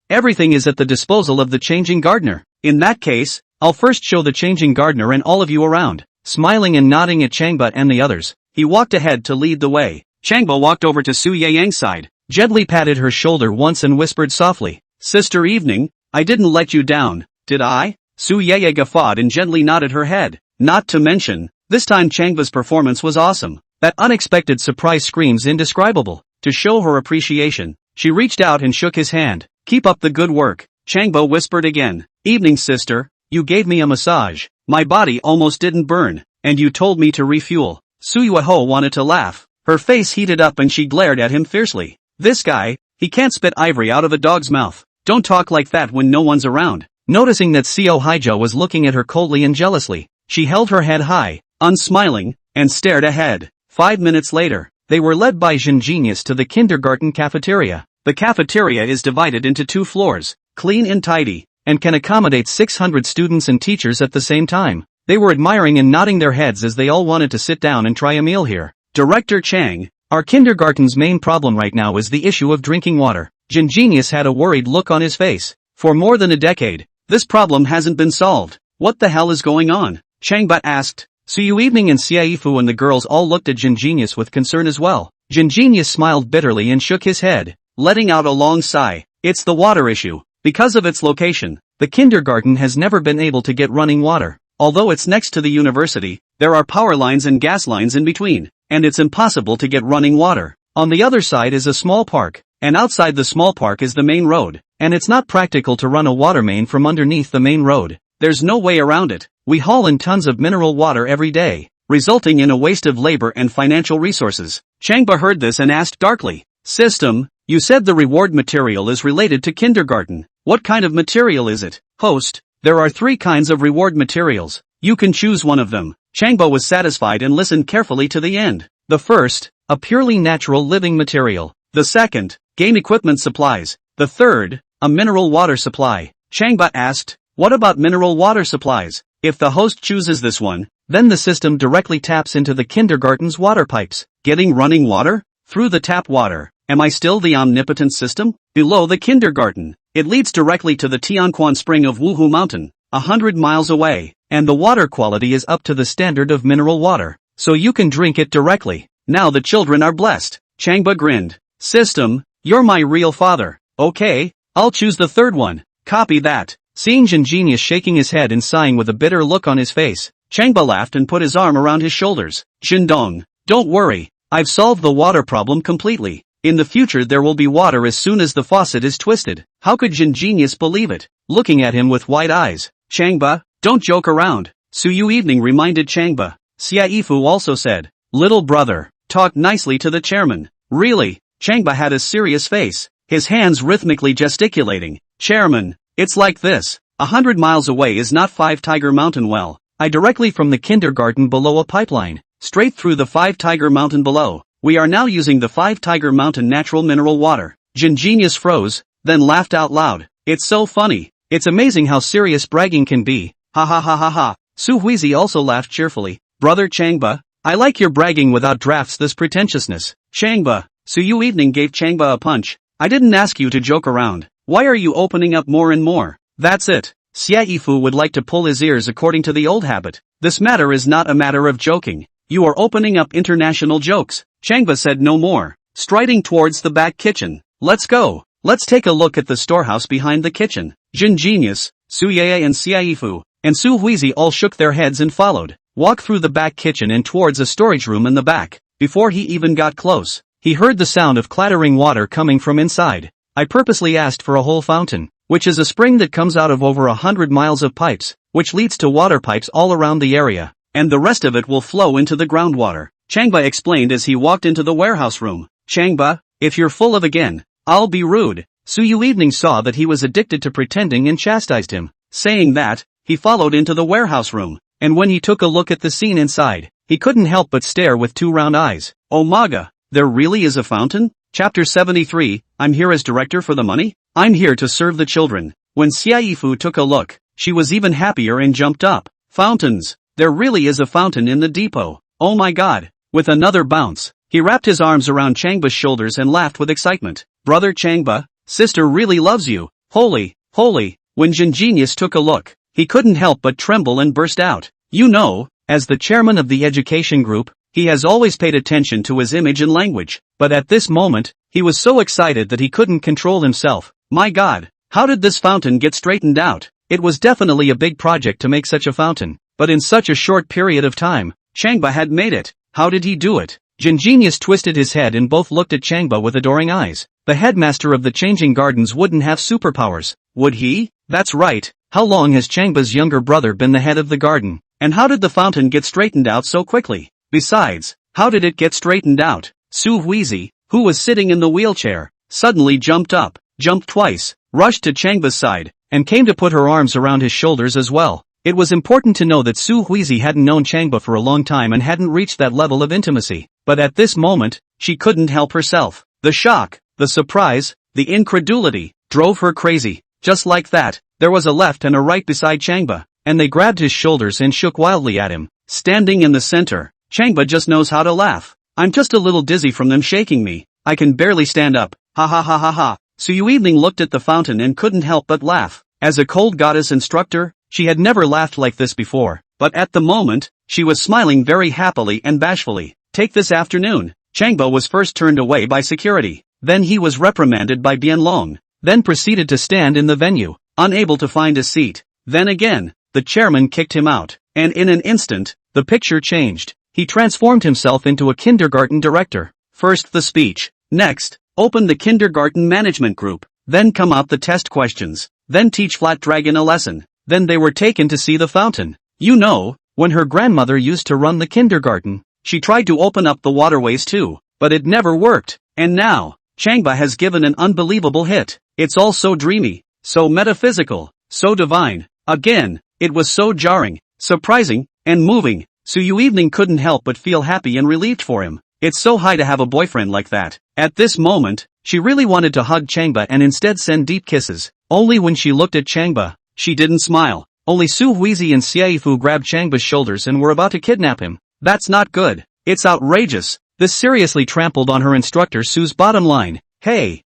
everything is at the disposal of the changing gardener. In that case, I'll first show the changing gardener and all of you around. Smiling and nodding at Changba and the others, he walked ahead to lead the way. Changba walked over to Su Yayang's side, gently patted her shoulder once and whispered softly, Sister evening, I didn't let you down, did I? Su Yaya guffawed and gently nodded her head. Not to mention, this time Changba's performance was awesome. That unexpected surprise screams indescribable. To show her appreciation, she reached out and shook his hand. Keep up the good work. Changba whispered again. Evening sister, you gave me a massage. My body almost didn't burn, and you told me to refuel. Su Yueho wanted to laugh. Her face heated up and she glared at him fiercely. This guy, he can't spit ivory out of a dog's mouth. Don't talk like that when no one's around. Noticing that Seo Haija was looking at her coldly and jealously, she held her head high, unsmiling, and stared ahead. 5 minutes later, they were led by Genius to the kindergarten cafeteria. The cafeteria is divided into 2 floors, clean and tidy, and can accommodate 600 students and teachers at the same time. They were admiring and nodding their heads as they all wanted to sit down and try a meal here. Director Chang, our kindergarten's main problem right now is the issue of drinking water. Genius had a worried look on his face. For more than a decade, this problem hasn't been solved. What the hell is going on? Changba asked. Su Yui and Xiaifu and the girls all looked at Genius with concern as well. Genius smiled bitterly and shook his head, letting out a long sigh. It's the water issue. Because of its location, the kindergarten has never been able to get running water. Although it's next to the university, there are power lines and gas lines in between, and it's impossible to get running water. On the other side is a small park, and outside the small park is the main road, and it's not practical to run a water main from underneath the main road. There's no way around it. We haul in tons of mineral water every day, resulting in a waste of labor and financial resources. Changba heard this and asked darkly, System, you said the reward material is related to kindergarten. What kind of material is it? Host, there are 3 kinds of reward materials. You can choose one of them. Changba was satisfied and listened carefully to the end. The first, a purely natural living material. The second, game equipment supplies. The third, a mineral water supply. Changba asked, what about mineral water supplies? If the host chooses this one, then the system directly taps into the kindergarten's water pipes. Getting running water? Through the tap water. Am I still the omnipotent system? Below the kindergarten, it leads directly to the Tianquan Spring of Wuhu Mountain, 100 miles away, and the water quality is up to the standard of mineral water, so you can drink it directly. Now the children are blessed. Changba grinned. System, you're my real father. Okay, I'll choose the third one. Copy that. Seeing Genius shaking his head and sighing with a bitter look on his face, Changba laughed and put his arm around his shoulders. Jindong, don't worry, I've solved the water problem completely. In the future there will be water as soon as the faucet is twisted. How could Genius believe it? Looking at him with wide eyes. Changba, don't joke around. Su Yui reminded Changba. Xiaifu also said, little brother, talk nicely to the chairman. Really? Changba had a serious face, his hands rhythmically gesticulating. Chairman, it's like this. 100 miles away is not 5 Tiger Mountain well. I directly from the kindergarten below a pipeline, straight through the 5 Tiger Mountain below. We are now using the 5 Tiger Mountain natural mineral water. Genius froze, then laughed out loud. It's so funny. It's amazing how serious bragging can be. Ha ha ha ha ha. Su Yui also laughed cheerfully. Brother Changba, I like your bragging without drafts this pretentiousness. Changba, Su Yui gave Changba a punch. I didn't ask you to joke around. Why are you opening up more and more? That's it. Xiaifu would like to pull his ears according to the old habit. This matter is not a matter of joking. You are opening up international jokes. Changba said no more, striding towards the back kitchen. Let's go. Let's take a look at the storehouse behind the kitchen. Genius, Su Yui and Xiaifu, and Su Yui all shook their heads and followed. Walked through the back kitchen and towards a storage room in the back. Before he even got close, he heard the sound of clattering water coming from inside. I purposely asked for a whole fountain, which is a spring that comes out of over 100 miles of pipes, which leads to water pipes all around the area, and the rest of it will flow into the groundwater. Changba explained as he walked into the warehouse room. Changba, if you're full of again, I'll be rude. Su Yui saw that he was addicted to pretending and chastised him. Saying that, he followed into the warehouse room, and when he took a look at the scene inside, he couldn't help but stare with 2 round eyes. Oh maga, there really is a fountain? Chapter 73, I'm here as director for the money? I'm here to serve the children. When Xiaifu took a look, she was even happier and jumped up. Fountains, there really is a fountain in the depot. Oh my god. With another bounce, he wrapped his arms around Changba's shoulders and laughed with excitement. Brother Changba, sister really loves you. Holy, holy. When Genius took a look, he couldn't help but tremble and burst out. You know, as the chairman of the education group, he has always paid attention to his image and language, but at this moment, he was so excited that he couldn't control himself. My god, how did this fountain get straightened out? It was definitely a big project to make such a fountain, but in such a short period of time, Changba had made it. How did he do it? Genius twisted his head and both looked at Changba with adoring eyes. The headmaster of the Changing Gardens wouldn't have superpowers, would he? That's right. How long has Changba's younger brother been the head of the garden? And how did the fountain get straightened out so quickly? Besides, how did it get straightened out? Su Yui, who was sitting in the wheelchair, suddenly jumped up, jumped twice, rushed to Changba's side, and came to put her arms around his shoulders as well. It was important to know that Su Yui hadn't known Changba for a long time and hadn't reached that level of intimacy, but at this moment, she couldn't help herself. The shock, the surprise, the incredulity, drove her crazy. Just like that, there was a left and a right beside Changba, and they grabbed his shoulders and shook wildly at him. Standing in the center, Changba just knows how to laugh. I'm just a little dizzy from them shaking me. I can barely stand up. Ha ha ha ha ha. Su Yui looked at the fountain and couldn't help but laugh. As a cold goddess instructor, she had never laughed like this before, but at the moment, she was smiling very happily and bashfully. Take this afternoon. Changba was first turned away by security, then he was reprimanded by Bianlong, then proceeded to stand in the venue, unable to find a seat. Then again, the chairman kicked him out, and in an instant, the picture changed. He transformed himself into a kindergarten director. First the speech, next, open the kindergarten management group, then come out the test questions, then teach Flat Dragon a lesson. Then they were taken to see the fountain. You know, when her grandmother used to run the kindergarten, she tried to open up the waterways too, but it never worked. And now, Changba has given an unbelievable hit. It's all so dreamy, so metaphysical, so divine. Again, it was so jarring, surprising, and moving. Su Yui couldn't help but feel happy and relieved for him. It's so high to have a boyfriend like that. At this moment, she really wanted to hug Changba and instead send deep kisses. Only when she looked at Changba, she didn't smile. Only Su Yui and Xiaifu grabbed Changba's shoulders and were about to kidnap him. That's not good. It's outrageous. This seriously trampled on her instructor Su's bottom line. Hey,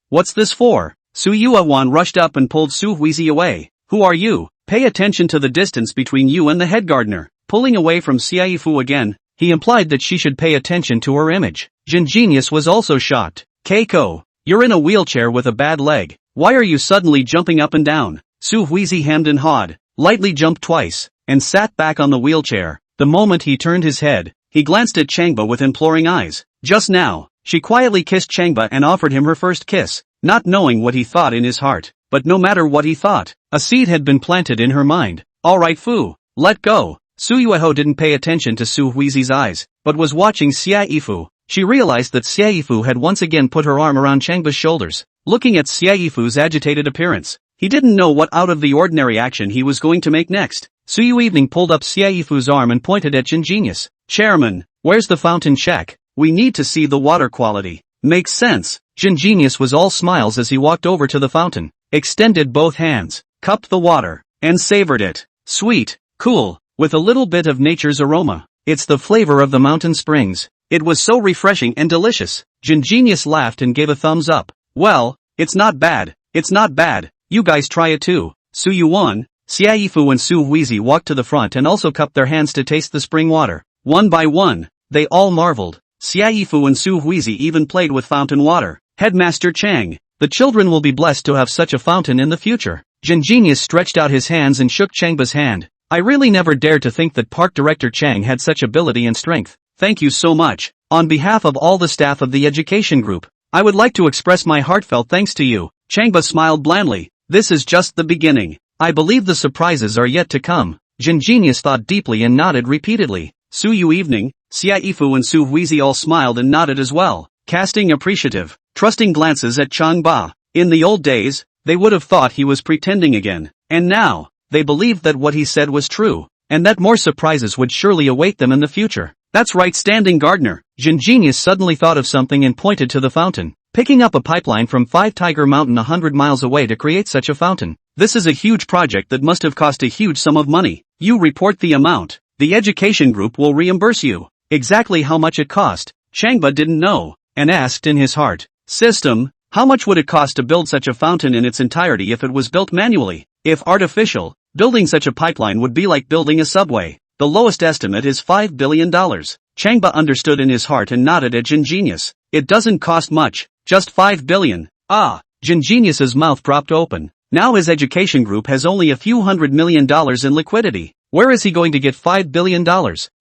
what's this for? Su Yui rushed up and pulled Su Yui away. Who are you? Pay attention to the distance between you and the head gardener. Pulling away from Xiaifu again, he implied that she should pay attention to her image. Jin Genius was also shocked. Keiko, you're in a wheelchair with a bad leg. Why are you suddenly jumping up and down? Su Yui hemmed and hawed, lightly jumped twice, and sat back on the wheelchair. The moment he turned his head, he glanced at Changba with imploring eyes. Just now, she quietly kissed Changba and offered him her first kiss, not knowing what he thought in his heart. But no matter what he thought, a seed had been planted in her mind. Alright Fu, let go. Su Yui didn't pay attention to Su Yui's eyes, but was watching Xiaifu. She realized that Xiaifu had once again put her arm around Changba's shoulders. Looking at Xiaifu's agitated appearance, he didn't know what out of the ordinary action he was going to make next. Su Yui pulled up Xiaifu's arm and pointed at Jin Genius. Chairman, where's the fountain check? We need to see the water quality. Makes sense. Jin Genius was all smiles as he walked over to the fountain, extended both hands, cupped the water, and savored it. Sweet, cool, with a little bit of nature's aroma. It's the flavor of the mountain springs. It was so refreshing and delicious. Jin Genius laughed and gave a thumbs up. Well, it's not bad. You guys try it too. Su Yuan, Xiaifu and Su Yui walked to the front and also cupped their hands to taste the spring water. One by one, they all marveled. Xiaifu and Su Yui even played with fountain water. Headmaster Chang, the children will be blessed to have such a fountain in the future. Jin Genius stretched out his hands and shook Changba's hand. I really never dared to think that Park Director Chang had such ability and strength. Thank you so much. On behalf of all the staff of the education group, I would like to express my heartfelt thanks to you. Changba smiled blandly. This is just the beginning. I believe the surprises are yet to come. Jin Genius thought deeply and nodded repeatedly. Su Yui, Xiaifu and Su Yui all smiled and nodded as well, casting appreciative, trusting glances at Changba. In the old days, they would have thought he was pretending again, and now, they believed that what he said was true, and that more surprises would surely await them in the future. That's right, standing gardener. Jin Genius suddenly thought of something and pointed to the fountain. Picking up a pipeline from 5 Tiger Mountain 100 miles away to create such a fountain. This is a huge project that must have cost a huge sum of money. You report the amount. The education group will reimburse you. Exactly how much it cost, Changba didn't know, and asked in his heart. System, how much would it cost to build such a fountain in its entirety if it was built manually? If artificial, building such a pipeline would be like building a subway. The lowest estimate is $5 billion. Changba understood in his heart and nodded at Jin Genius. It doesn't cost much, just 5 billion. Ah, Jin Genius's mouth dropped open. Now his education group has only a few $100 million in liquidity. Where is he going to get $5 billion?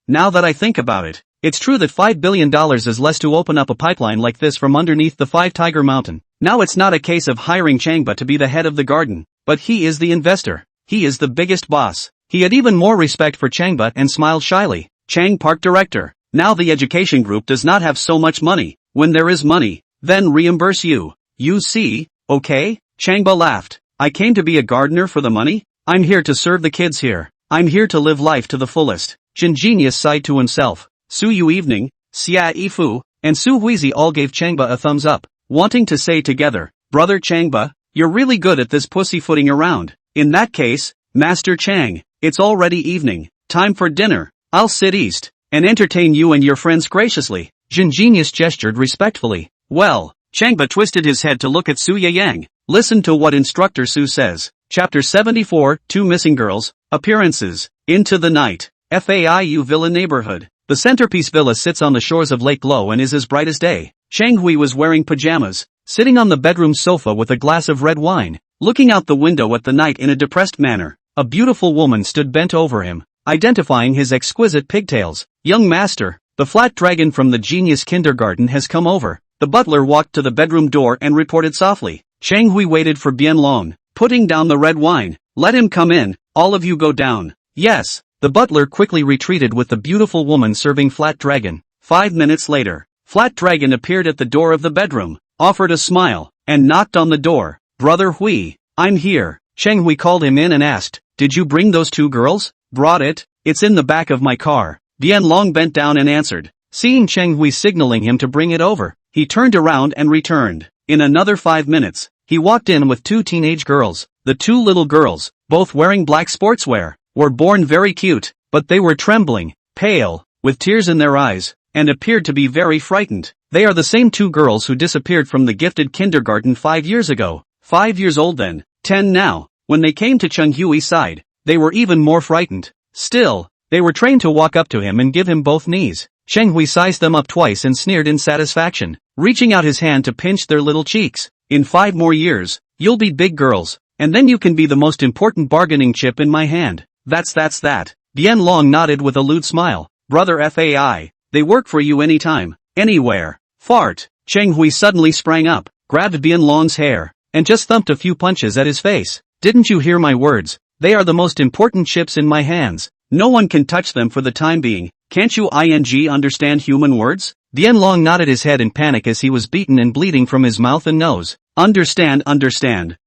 Now that I think about it, it's true that $5 billion is less to open up a pipeline like this from underneath the 5 Tiger Mountain. Now it's not a case of hiring Changba to be the head of the garden, but he is the investor. He is the biggest boss. He had even more respect for Changba and smiled shyly. Chang, Park Director. Now the education group does not have so much money. When there is money, then reimburse you. You see, okay? Changba laughed. I came to be a gardener for the money? I'm here to serve the kids here. I'm here to live life to the fullest. Jin Genius sighed to himself. Su Yui evening, Xia Yifu, and Su Huizi all gave Changba a thumbs up, wanting to say together, Brother Changba, you're really good at this pussyfooting around. In that case, Master Chang, it's already evening, time for dinner. I'll sit east, and entertain you and your friends graciously. Jin Genius gestured respectfully. Well, Changba twisted his head to look at Su Yang. Listen to what Instructor Su says. Chapter 74, Two Missing Girls, Appearances. Into the Night. FAIU Villa Neighborhood. The centerpiece villa sits on the shores of Lake Lo and is as bright as day. Chang Hui was wearing pajamas, sitting on the bedroom sofa with a glass of red wine, looking out the window at the night in a depressed manner. A beautiful woman stood bent over him, identifying his exquisite pigtails. Young master, the flat dragon from the genius kindergarten has come over. The butler walked to the bedroom door and reported softly. Chang Hui waited for Bien Long, putting down the red wine. Let him come in, all of you go down. Yes. The butler quickly retreated with the beautiful woman serving Flat Dragon. 5 minutes later, Flat Dragon appeared at the door of the bedroom, offered a smile, and knocked on the door. Brother Hui, I'm here. Chang Hui called him in and asked, did you bring those two girls? Brought it, it's in the back of my car. Bien Long bent down and answered. Seeing Chang Hui signaling him to bring it over, he turned around and returned. In another 5 minutes, he walked in with two teenage girls. The two little girls, both wearing black sportswear, were born very cute, but they were trembling, pale, with tears in their eyes, and appeared to be very frightened. They are the same two girls who disappeared from the gifted kindergarten 5 years ago. 5 years old then, 10 now. When they came to Cheng Hui's side, they were even more frightened. Still, they were trained to walk up to him and give him both knees. Cheng Hui sized them up twice and sneered in satisfaction, reaching out his hand to pinch their little cheeks. In 5 more years, you'll be big girls, and then you can be the most important bargaining chip in my hand. That's that. Bien Long nodded with a lewd smile. Brother FAI, they work for you anytime, anywhere. Fart. Cheng Hui suddenly sprang up, grabbed Bien Long's hair, and just thumped a few punches at his face. Didn't you hear my words? They are the most important chips in my hands. No one can touch them for the time being. Can't you understand human words? Bien Long nodded his head in panic as he was beaten and bleeding from his mouth and nose. Understand.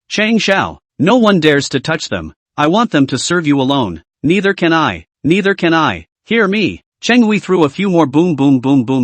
Chang Xiao, no one dares to touch them. I want them to serve you alone. Neither can I. Hear me. Cheng Hui threw a few more boom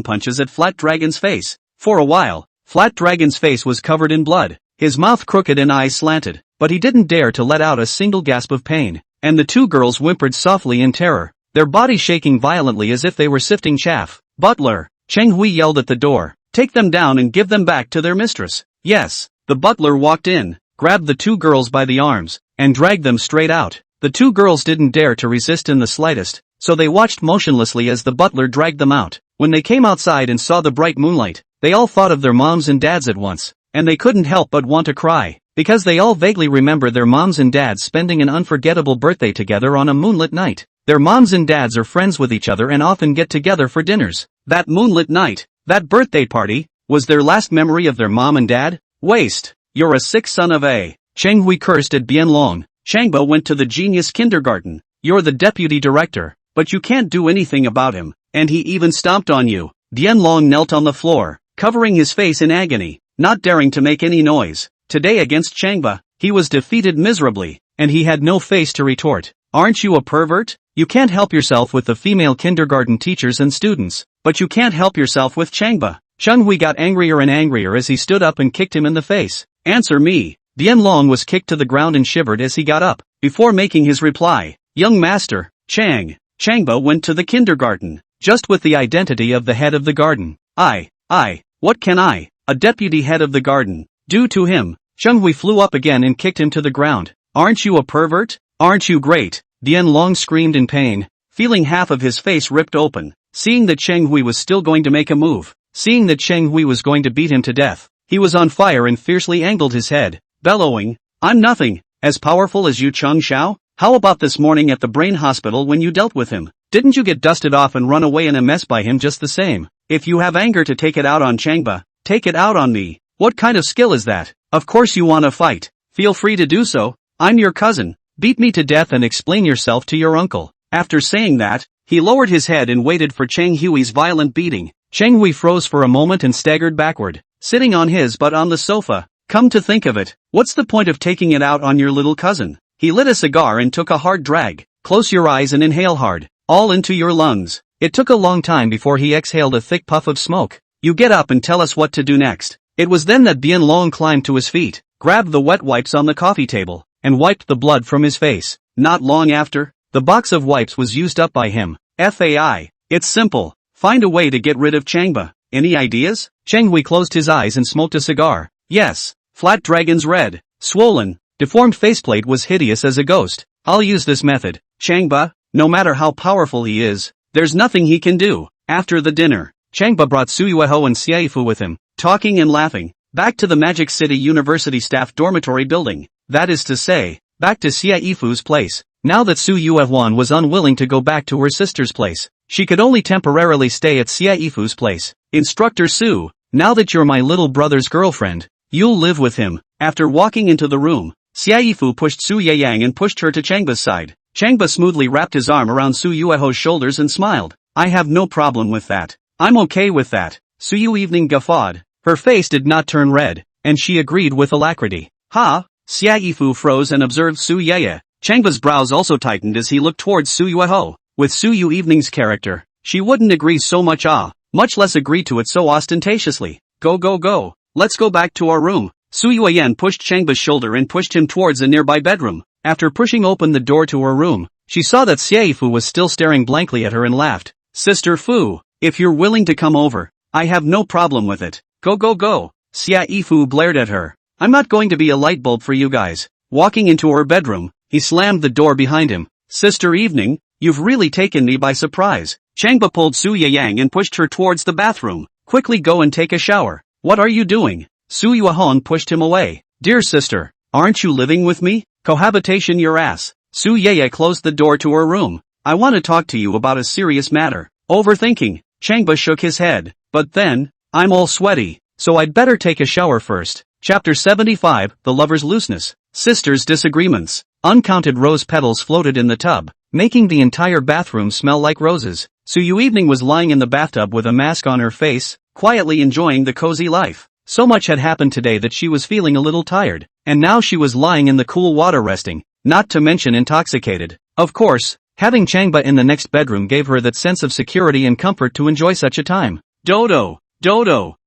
punches at Flat Dragon's face. For a while, Flat Dragon's face was covered in blood, his mouth crooked and eyes slanted, but he didn't dare to let out a single gasp of pain. And the two girls whimpered softly in terror, their bodies shaking violently as if they were sifting chaff. Butler, Cheng Hui yelled at the door, take them down and give them back to their mistress. Yes. The butler walked in, grabbed the two girls by the arms, and dragged them straight out. The two girls didn't dare to resist in the slightest, so they watched motionlessly as the butler dragged them out. When they came outside and saw the bright moonlight, they all thought of their moms and dads at once, and they couldn't help but want to cry, because they all vaguely remember their moms and dads spending an unforgettable birthday together on a moonlit night. Their moms and dads are friends with each other and often get together for dinners. That moonlit night, that birthday party, was their last memory of their mom and dad? Waste. You're a sick son of a. Cheng Hui cursed at Bien Long. Changba went to the genius kindergarten. You're the deputy director, but you can't do anything about him, and he even stomped on you. Bien Long knelt on the floor, covering his face in agony, not daring to make any noise. Today against Changba, he was defeated miserably, and he had no face to retort. Aren't you a pervert? You can't help yourself with the female kindergarten teachers and students, but you can't help yourself with Changba. Cheng Hui got angrier and angrier as he stood up and kicked him in the face. Answer me. Bien Long was kicked to the ground and shivered as he got up, before making his reply. Young master, Changba went to the kindergarten, just with the identity of the head of the garden. What can I, a deputy head of the garden, do to him? Cheng Hui flew up again and kicked him to the ground. Aren't you a pervert? Aren't you great? Bien Long screamed in pain, feeling half of his face ripped open, seeing that Cheng Hui was still going to make a move. Seeing that Cheng Hui was going to beat him to death, he was on fire and fiercely angled his head, bellowing, I'm nothing, as powerful as you Cheng Xiao? How about this morning at the brain hospital when you dealt with him? Didn't you get dusted off and run away in a mess by him just the same? If you have anger to take it out on Changba, take it out on me. What kind of skill is that? Of course you wanna fight. Feel free to do so. I'm your cousin. Beat me to death and explain yourself to your uncle. After saying that, he lowered his head and waited for Cheng Hui's violent beating. Cheng Hui froze for a moment and staggered backward, sitting on his butt on the sofa. Come to think of it, what's the point of taking it out on your little cousin? He lit a cigar and took a hard drag. Close your eyes and inhale hard, all into your lungs. It took a long time before he exhaled a thick puff of smoke. You get up and tell us what to do next. It was then that Bien Long climbed to his feet, grabbed the wet wipes on the coffee table, and wiped the blood from his face. Not long after, the box of wipes was used up by him. FAI. It's simple. Find a way to get rid of Changba. Any ideas? Cheng Hui closed his eyes and smoked a cigar. Yes. Flat Dragon's red, swollen, deformed faceplate was hideous as a ghost. I'll use this method. Changba, no matter how powerful he is, there's nothing he can do. After the dinner, Changba brought Su Yui and Xiaifu with him, talking and laughing, back to the Magic City University staff dormitory building. That is to say, back to Xiaifu's place. Now that Su Yui was unwilling to go back to her sister's place, she could only temporarily stay at Xiaifu's place. Instructor Su, now that you're my little brother's girlfriend, you'll live with him. After walking into the room, Xiaifu pushed Su Yuyang and pushed her to Changba's side. Changba smoothly wrapped his arm around Su Yui's shoulders and smiled. I have no problem with that. I'm okay with that. Su Yui guffawed. Her face did not turn red, and she agreed with alacrity. Ha! Xiaifu froze and observed Su Yeye. Changba's brows also tightened as he looked towards Su Yui. With Su Yui's character, she wouldn't agree so much much less agree to it so ostentatiously. Go. Let's go back to our room. Su Yuiyan pushed Changba's shoulder and pushed him towards a nearby bedroom. After pushing open the door to her room, she saw that Xiaifu was still staring blankly at her and laughed. Sister Fu, if you're willing to come over, I have no problem with it. Go. Xiaifu blared at her. I'm not going to be a light bulb for you guys. Walking into her bedroom, he slammed the door behind him. Sister Evening, you've really taken me by surprise. Changba pulled Su Yuyang and pushed her towards the bathroom. Quickly go and take a shower. What are you doing? Su Yui pushed him away. Dear sister, aren't you living with me? Cohabitation your ass. Su Yeye closed the door to her room. I want to talk to you about a serious matter. Overthinking. Changba shook his head. But then, I'm all sweaty, so I'd better take a shower first. Chapter 75, The Lover's Looseness. Sisters' Disagreements. Uncounted rose petals floated in the tub, making the entire bathroom smell like roses. Su Yui was lying in the bathtub with a mask on her face, quietly enjoying the cozy life. So much had happened today that she was feeling a little tired, and now she was lying in the cool water resting, not to mention intoxicated. Of course, having Changba in the next bedroom gave her that sense of security and comfort to enjoy such a time. Dodo.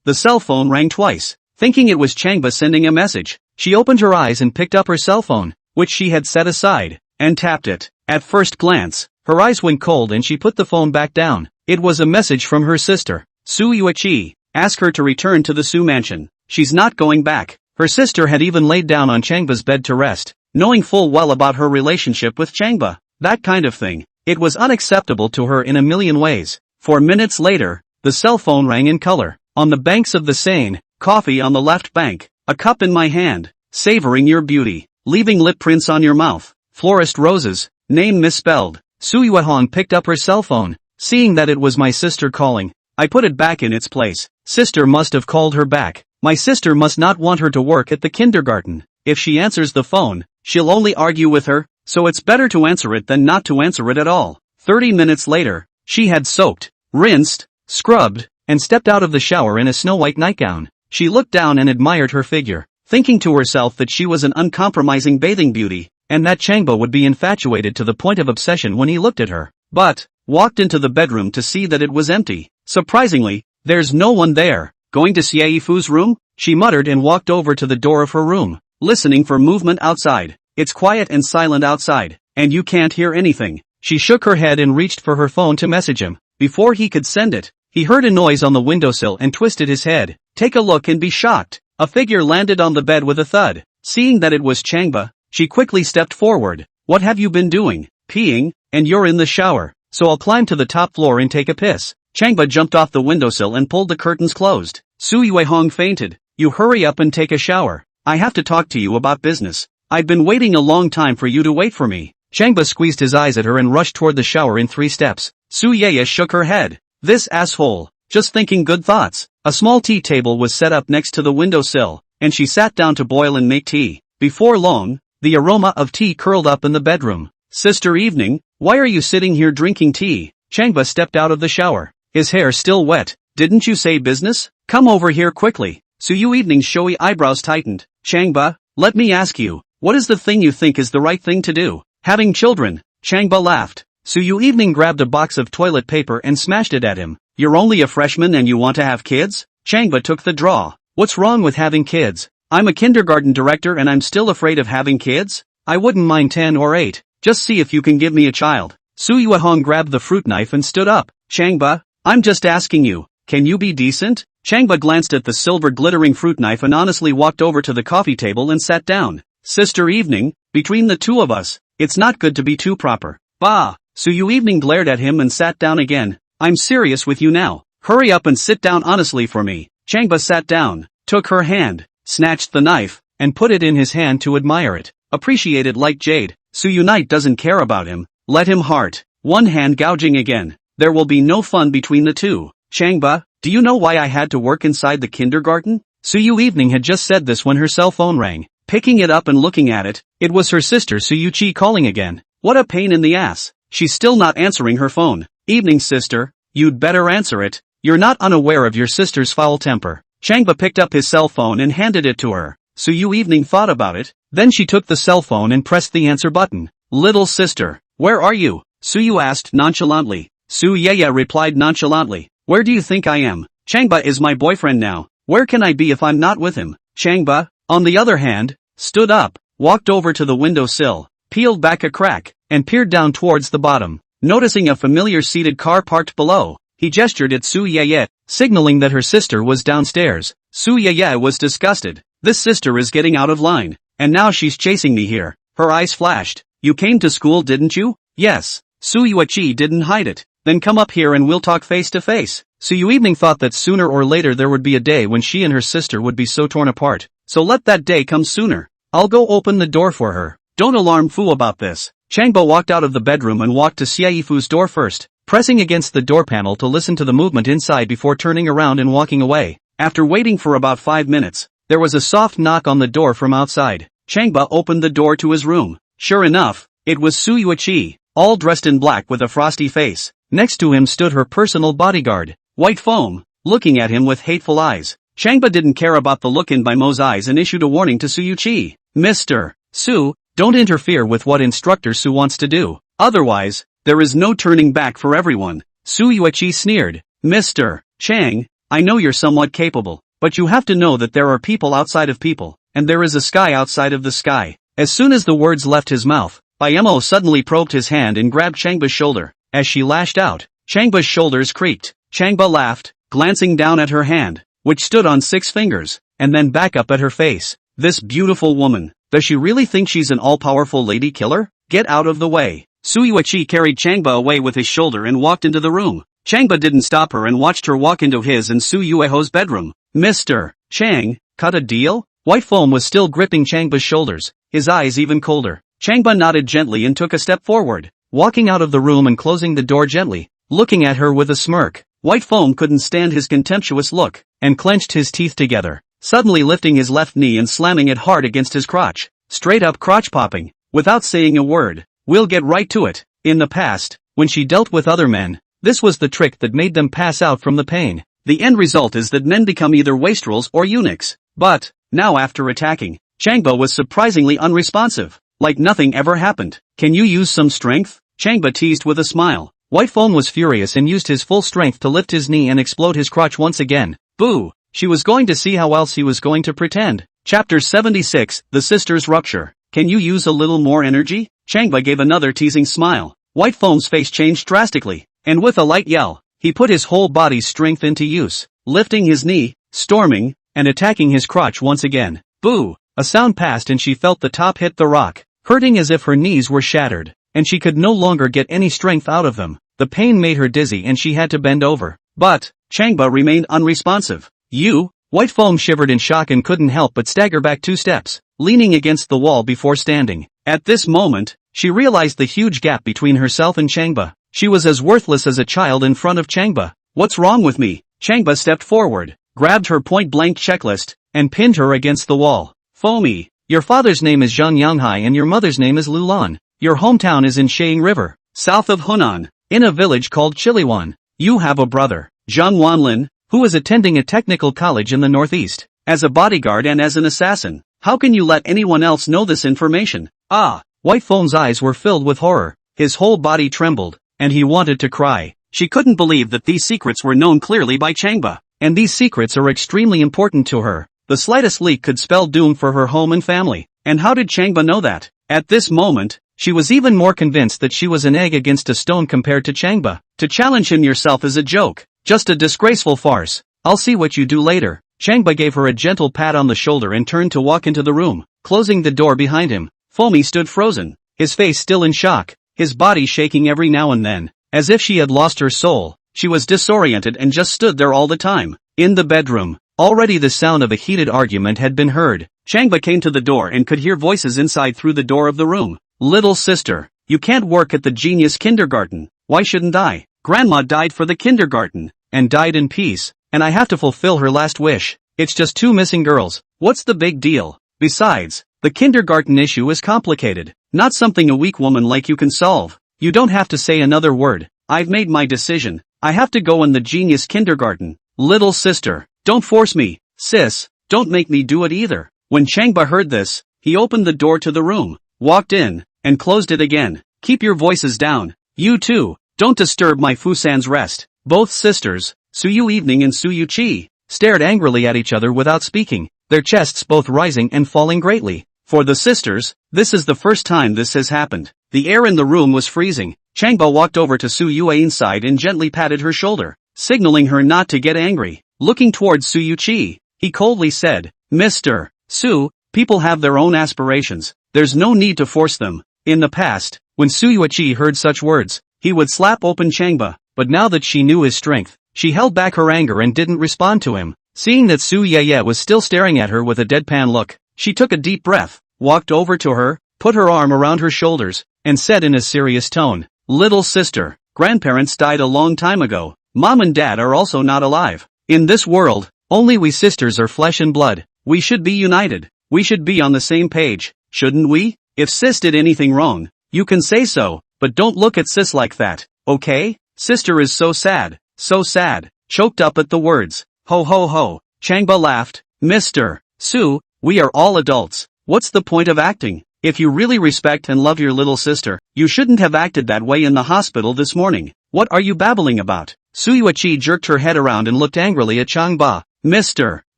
The cell phone rang twice. Thinking it was Changba sending a message, she opened her eyes and picked up her cell phone, which she had set aside, and tapped it. At first glance, her eyes went cold and she put the phone back down. It was a message from her sister. Su Yui. Ask her to return to the Su mansion. She's not going back. Her sister had even laid down on Changba's bed to rest, knowing full well about her relationship with Changba. That kind of thing. It was unacceptable to her in a million ways. 4 minutes later, the cell phone rang in color. On the banks of the Seine, coffee on the left bank, a cup in my hand, savoring your beauty, leaving lip prints on your mouth, florist roses, name misspelled. Su Yui picked up her cell phone, seeing that it was my sister calling. I put it back in its place. Sister must have called her back. My sister must not want her to work at the kindergarten. If she answers the phone, she'll only argue with her, so it's better to answer it than not to answer it at all. 30 minutes later, she had soaked, rinsed, scrubbed, and stepped out of the shower in a snow-white nightgown. She looked down and admired her figure, thinking to herself that she was an uncompromising bathing beauty, and that Changba would be infatuated to the point of obsession when he looked at her. But, walked into the bedroom to see that it was empty. Surprisingly, there's no one there. Going to Xiaifu's room? She muttered and walked over to the door of her room, listening for movement outside. It's quiet and silent outside, and you can't hear anything. She shook her head and reached for her phone to message him. Before he could send it, he heard a noise on the windowsill and twisted his head. Take a look and be shocked. A figure landed on the bed with a thud. Seeing that it was Changba, she quickly stepped forward. What have you been doing? Peeing, and you're in the shower, so I'll climb to the top floor and take a piss. Changba jumped off the windowsill and pulled the curtains closed. Su Yui fainted. You hurry up and take a shower. I have to talk to you about business. I've been waiting a long time for you to wait for me. Changba squeezed his eyes at her and rushed toward the shower in 3 steps. Su Yeye shook her head. This asshole, just thinking good thoughts. A small tea table was set up next to the windowsill, and she sat down to boil and make tea. Before long, the aroma of tea curled up in the bedroom. Sister Evening, why are you sitting here drinking tea? Changba stepped out of the shower, his hair still wet. Didn't you say business? Come over here quickly. Su Yui's showy eyebrows tightened. Changba, let me ask you, What is the thing you think is the right thing to do? Having children. Changba laughed. Su Yui grabbed a box of toilet paper and smashed it at him. You're only a freshman and you want to have kids? Changba took the draw. What's wrong with having kids? I'm a kindergarten director and I'm still afraid of having kids? I wouldn't mind 10 or 8. Just see if you can give me a child. Su Yui grabbed the fruit knife and stood up. Changba, I'm just asking you, can you be decent? Changba glanced at the silver glittering fruit knife and honestly walked over to the coffee table and sat down. Sister Evening, between the two of us, it's not good to be too proper. Bah! Su Yui glared at him and sat down again. I'm serious with you now. Hurry up and sit down honestly for me. Changba sat down, took her hand, snatched the knife, and put it in his hand to admire it. Appreciate it like jade. Su Yui doesn't care about him. Let him heart. One hand gouging again. There will be no fun between the two. Changba, do you know why I had to work inside the kindergarten? Su Yui had just said this when her cell phone rang. Picking it up and looking at it, it was her sister Su Yui calling again. What a pain in the ass. She's still not answering her phone. Evening sister, you'd better answer it. You're not unaware of your sister's foul temper. Changba picked up his cell phone and handed it to her. Su Yui thought about it, then she took the cell phone and pressed the answer button. Little sister, where are you? Su Yui asked nonchalantly. Su Yui replied nonchalantly. Where do you think I am? Changba is my boyfriend now. Where can I be if I'm not with him? Changba, on the other hand, stood up, walked over to the windowsill, peeled back a crack, and peered down towards the bottom. Noticing a familiar seated car parked below, he gestured at Su Yui, signaling that her sister was downstairs. Su Yui was disgusted. This sister is getting out of line, and now she's chasing me here. Her eyes flashed. You came to school, didn't you? Yes. Su Yui didn't hide it. Then come up here and we'll talk face to face. Su Yui thought that sooner or later there would be a day when she and her sister would be so torn apart. So let that day come sooner. I'll go open the door for her. Don't alarm Fu about this. Changba walked out of the bedroom and walked to Xiaifu's door first, pressing against the door panel to listen to the movement inside before turning around and walking away. After waiting for about 5 minutes, there was a soft knock on the door from outside. Changba opened the door to his room. Sure enough, it was Su Yui, all dressed in black with a frosty face. Next to him stood her personal bodyguard, White Foam, looking at him with hateful eyes. Changba didn't care about the look in by Mo's eyes and issued a warning to Su Yui. Mr. Su, don't interfere with what Instructor Su wants to do. Otherwise, there is no turning back for everyone. Su Yui sneered. Mr. Chang, I know you're somewhat capable, but you have to know that there are people outside of people, and there is a sky outside of the sky. As soon as the words left his mouth, Mo suddenly probed his hand and grabbed Changba's shoulder. As she lashed out, Changba's shoulders creaked. Changba laughed, glancing down at her hand, which stood on 6 fingers, and then back up at her face. This beautiful woman, does she really think she's an all-powerful lady killer? Get out of the way. Su Yui carried Changba away with his shoulder and walked into the room. Changba didn't stop her and watched her walk into his and Su Yui's bedroom. Mr. Chang, cut a deal? White Foam was still gripping Changba's shoulders, his eyes even colder. Changba nodded gently and took a step forward, walking out of the room and closing the door gently, looking at her with a smirk. White Foam couldn't stand his contemptuous look, and clenched his teeth together, suddenly lifting his left knee and slamming it hard against his crotch, straight up crotch popping, without saying a word. We'll get right to it. In the past, when she dealt with other men, this was the trick that made them pass out from the pain. The end result is that men become either wastrels or eunuchs. But, now after attacking, Changba was surprisingly unresponsive, like nothing ever happened. Can you use some strength? Changba teased with a smile. White Foam was furious and used his full strength to lift his knee and explode his crotch once again. Boo! She was going to see how else he was going to pretend. Chapter 76, The Sisters Rupture. Can you use a little more energy? Changba gave another teasing smile. White Foam's face changed drastically, and with a light yell, he put his whole body's strength into use, lifting his knee, storming, and attacking his crotch once again. Boo! A sound passed and she felt the top hit the rock, hurting as if her knees were shattered, and she could no longer get any strength out of them. The pain made her dizzy and she had to bend over. But, Changba remained unresponsive. You? White Foam shivered in shock and couldn't help but stagger back 2 steps, leaning against the wall before standing. At this moment, she realized the huge gap between herself and Changba. She was as worthless as a child in front of Changba. What's wrong with me? Changba stepped forward, grabbed her point-blank checklist, and pinned her against the wall. Foamy, your father's name is Zhang Yanghai and your mother's name is Lulan. Your hometown is in Shaying River, south of Hunan, in a village called Chiliwan. You have a brother, Zhang Wanlin, who is attending a technical college in the northeast, as a bodyguard and as an assassin. How can you let anyone else know this information? Ah! White Phone's eyes were filled with horror. His whole body trembled, and he wanted to cry. She couldn't believe that these secrets were known clearly by Changba. And these secrets are extremely important to her. The slightest leak could spell doom for her home and family. And how did Changba know that? At this moment, she was even more convinced that she was an egg against a stone compared to Changba. To challenge him yourself is a joke. Just a disgraceful farce. I'll see what you do later. Changba gave her a gentle pat on the shoulder and turned to walk into the room, closing the door behind him. Foamy stood frozen, his face still in shock, his body shaking every now and then, as if she had lost her soul. She was disoriented and just stood there all the time. In the bedroom, already the sound of a heated argument had been heard. Changba came to the door and could hear voices inside through the door of the room. Little sister, you can't work at the genius kindergarten. Why shouldn't I? Grandma died for the kindergarten, and died in peace, and I have to fulfill her last wish. It's just 2 missing girls. What's the big deal? Besides, the kindergarten issue is complicated, not something a weak woman like you can solve. You don't have to say another word. I've made my decision. I have to go in the genius kindergarten. Little sister, don't force me. Sis, don't make me do it either. When Changba heard this, he opened the door to the room, walked in, and closed it again. Keep your voices down. You too, don't disturb my Fusan's rest. Both sisters, Su Yui and Su Yui, stared angrily at each other without speaking, their chests both rising and falling greatly. For the sisters, this is the first time this has happened. The air in the room was freezing. Changba walked over to Su Yui's side and gently patted her shoulder, signaling her not to get angry. Looking towards Su Yui, he coldly said, Mr. Su, people have their own aspirations. There's no need to force them. In the past, when Su Yui heard such words, he would slap open Changba, but now that she knew his strength, she held back her anger and didn't respond to him. Seeing that Su Yui was still staring at her with a deadpan look, she took a deep breath, walked over to her, put her arm around her shoulders, and said in a serious tone, Little sister, grandparents died a long time ago. Mom and dad are also not alive. In this world, only we sisters are flesh and blood. We should be united. We should be on the same page, shouldn't we? If sis did anything wrong, you can say so, but don't look at sis like that, okay? Sister is so sad, choked up at the words. Ho ho ho, Changba laughed. Mr. Su, we are all adults. What's the point of acting? If you really respect and love your little sister, you shouldn't have acted that way in the hospital this morning. What are you babbling about? Su Yui jerked her head around and looked angrily at Changba. Mr.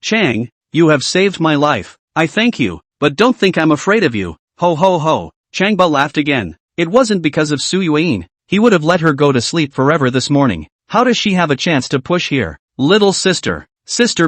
Chang, you have saved my life. I thank you, but don't think I'm afraid of you. Ho ho ho, Changba laughed again. It wasn't because of Su Yui. He would have let her go to sleep forever this morning. How does she have a chance to push here? Little sister,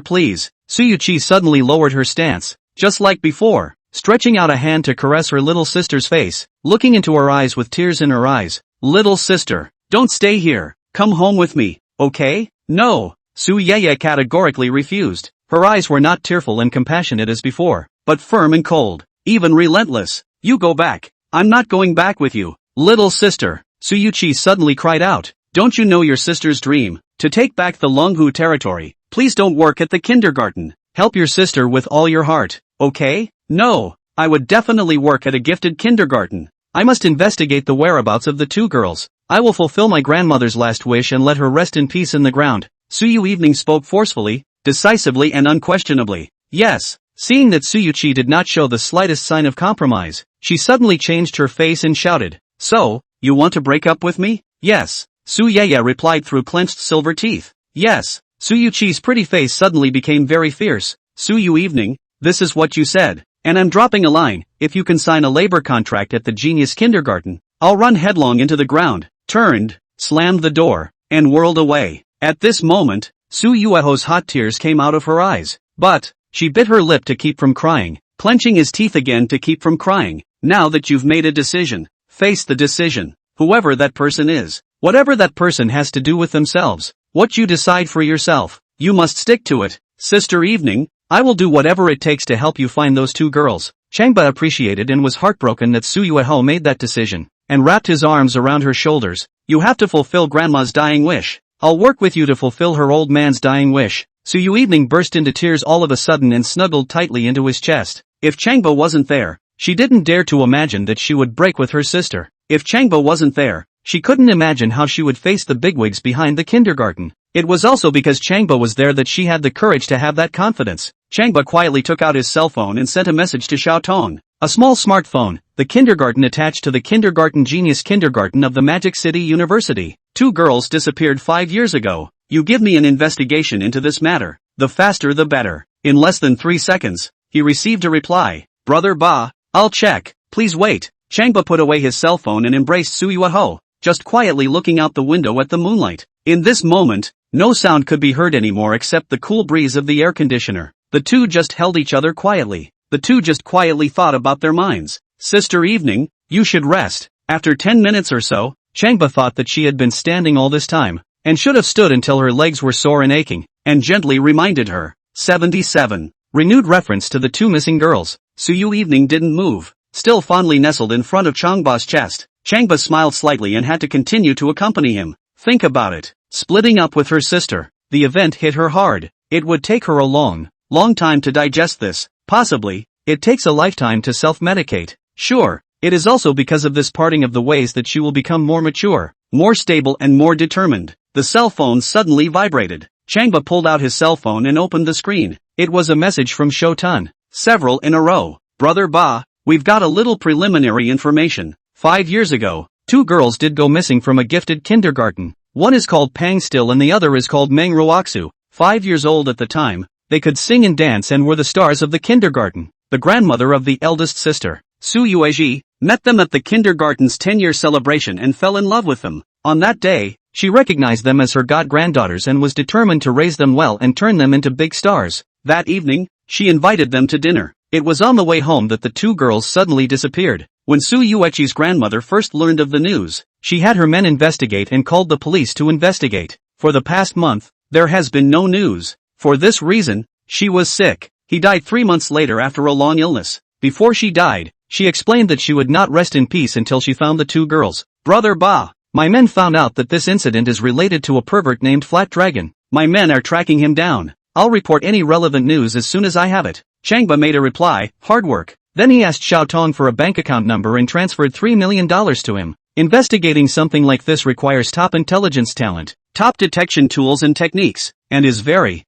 please. Su Yui suddenly lowered her stance, just like before, stretching out a hand to caress her little sister's face, looking into her eyes with tears in her eyes. Little sister, don't stay here. Come home with me, okay? No, Su Yui categorically refused. Her eyes were not tearful and compassionate as before, but firm and cold, even relentless. You go back. I'm not going back with you. Little sister, Su Yui suddenly cried out. Don't you know your sister's dream? To take back the Longhu territory. Please don't work at the kindergarten. Help your sister with all your heart, okay? No, I would definitely work at a gifted kindergarten. I must investigate the whereabouts of the 2 girls. I will fulfill my grandmother's last wish and let her rest in peace in the ground. Su Yui spoke forcefully, decisively and unquestionably. Yes. Seeing that Su Yui did not show the slightest sign of compromise, she suddenly changed her face and shouted, So, you want to break up with me? Yes. Su Yui replied through clenched silver teeth. Yes. Su Yui's pretty face suddenly became very fierce. Su Yui, this is what you said. And I'm dropping a line. If you can sign a labor contract at the genius kindergarten, I'll run headlong into the ground. Turned, slammed the door, and whirled away. At this moment, Su Yui's hot tears came out of her eyes. But, she bit her lip to keep from crying, clenching his teeth again to keep from crying. Now that you've made a decision, face the decision. Whoever that person is, whatever that person has to do with themselves, what you decide for yourself, you must stick to it. Sister Evening, I will do whatever it takes to help you find those 2 girls. Changba appreciated and was heartbroken that Su Yui made that decision, and wrapped his arms around her shoulders. You have to fulfill Grandma's dying wish. I'll work with you to fulfill her old man's dying wish. Su Yui burst into tears all of a sudden and snuggled tightly into his chest. If Changba wasn't there, she didn't dare to imagine that she would break with her sister. If Changba wasn't there, she couldn't imagine how she would face the bigwigs behind the kindergarten. It was also because Changba was there that she had the courage to have that confidence. Changba quietly took out his cell phone and sent a message to Xiao Tong. A small smartphone, the kindergarten attached to the kindergarten genius kindergarten of the Magic City University. 2 girls disappeared 5 years ago. You give me an investigation into this matter. The faster the better. In less than 3 seconds, he received a reply. Brother Ba, I'll check. Please wait. Changba put away his cell phone and embraced Su Yui, just quietly looking out the window at the moonlight. In this moment, no sound could be heard anymore except the cool breeze of the air conditioner. The two just held each other quietly. The two just quietly thought about their minds. Sister Evening, you should rest. After 10 minutes or so, Changba thought that she had been standing all this time, and should have stood until her legs were sore and aching, and gently reminded her. 77. Renewed reference to the 2 missing girls. Su Yui Evening didn't move, still fondly nestled in front of Changba's chest. Changba smiled slightly and had to continue to accompany him. Think about it. Splitting up with her sister. The event hit her hard. It would take her a long time to digest this. Possibly, it takes a lifetime to self-medicate. Sure, it is also because of this parting of the ways that she will become more mature, more stable and more determined. The cell phone suddenly vibrated. Changba pulled out his cell phone and opened the screen. It was a message from Shotan. Several in a row. Brother Ba, we've got a little preliminary information. 5 years ago, 2 girls did go missing from a gifted kindergarten. One is called Pang Still and the other is called Manhwa. 5 years old at the time, they could sing and dance and were the stars of the kindergarten. The grandmother of the eldest sister, Su Yui, met them at the kindergarten's 10-year celebration and fell in love with them. On that day, she recognized them as her god-granddaughters and was determined to raise them well and turn them into big stars. That evening, she invited them to dinner. It was on the way home that the 2 girls suddenly disappeared. When Su Yui's grandmother first learned of the news, she had her men investigate and called the police to investigate. For the past month, there has been no news. For this reason, she was sick. He died 3 months later after a long illness. Before she died, she explained that she would not rest in peace until she found the 2 girls. Brother Ba, my men found out that this incident is related to a pervert named Flat Dragon. My men are tracking him down. I'll report any relevant news as soon as I have it. Changba made a reply, hard work. Then he asked Xiao Tong for a bank account number and transferred $3 million to him. Investigating something like this requires top intelligence talent, top detection tools and techniques, and is very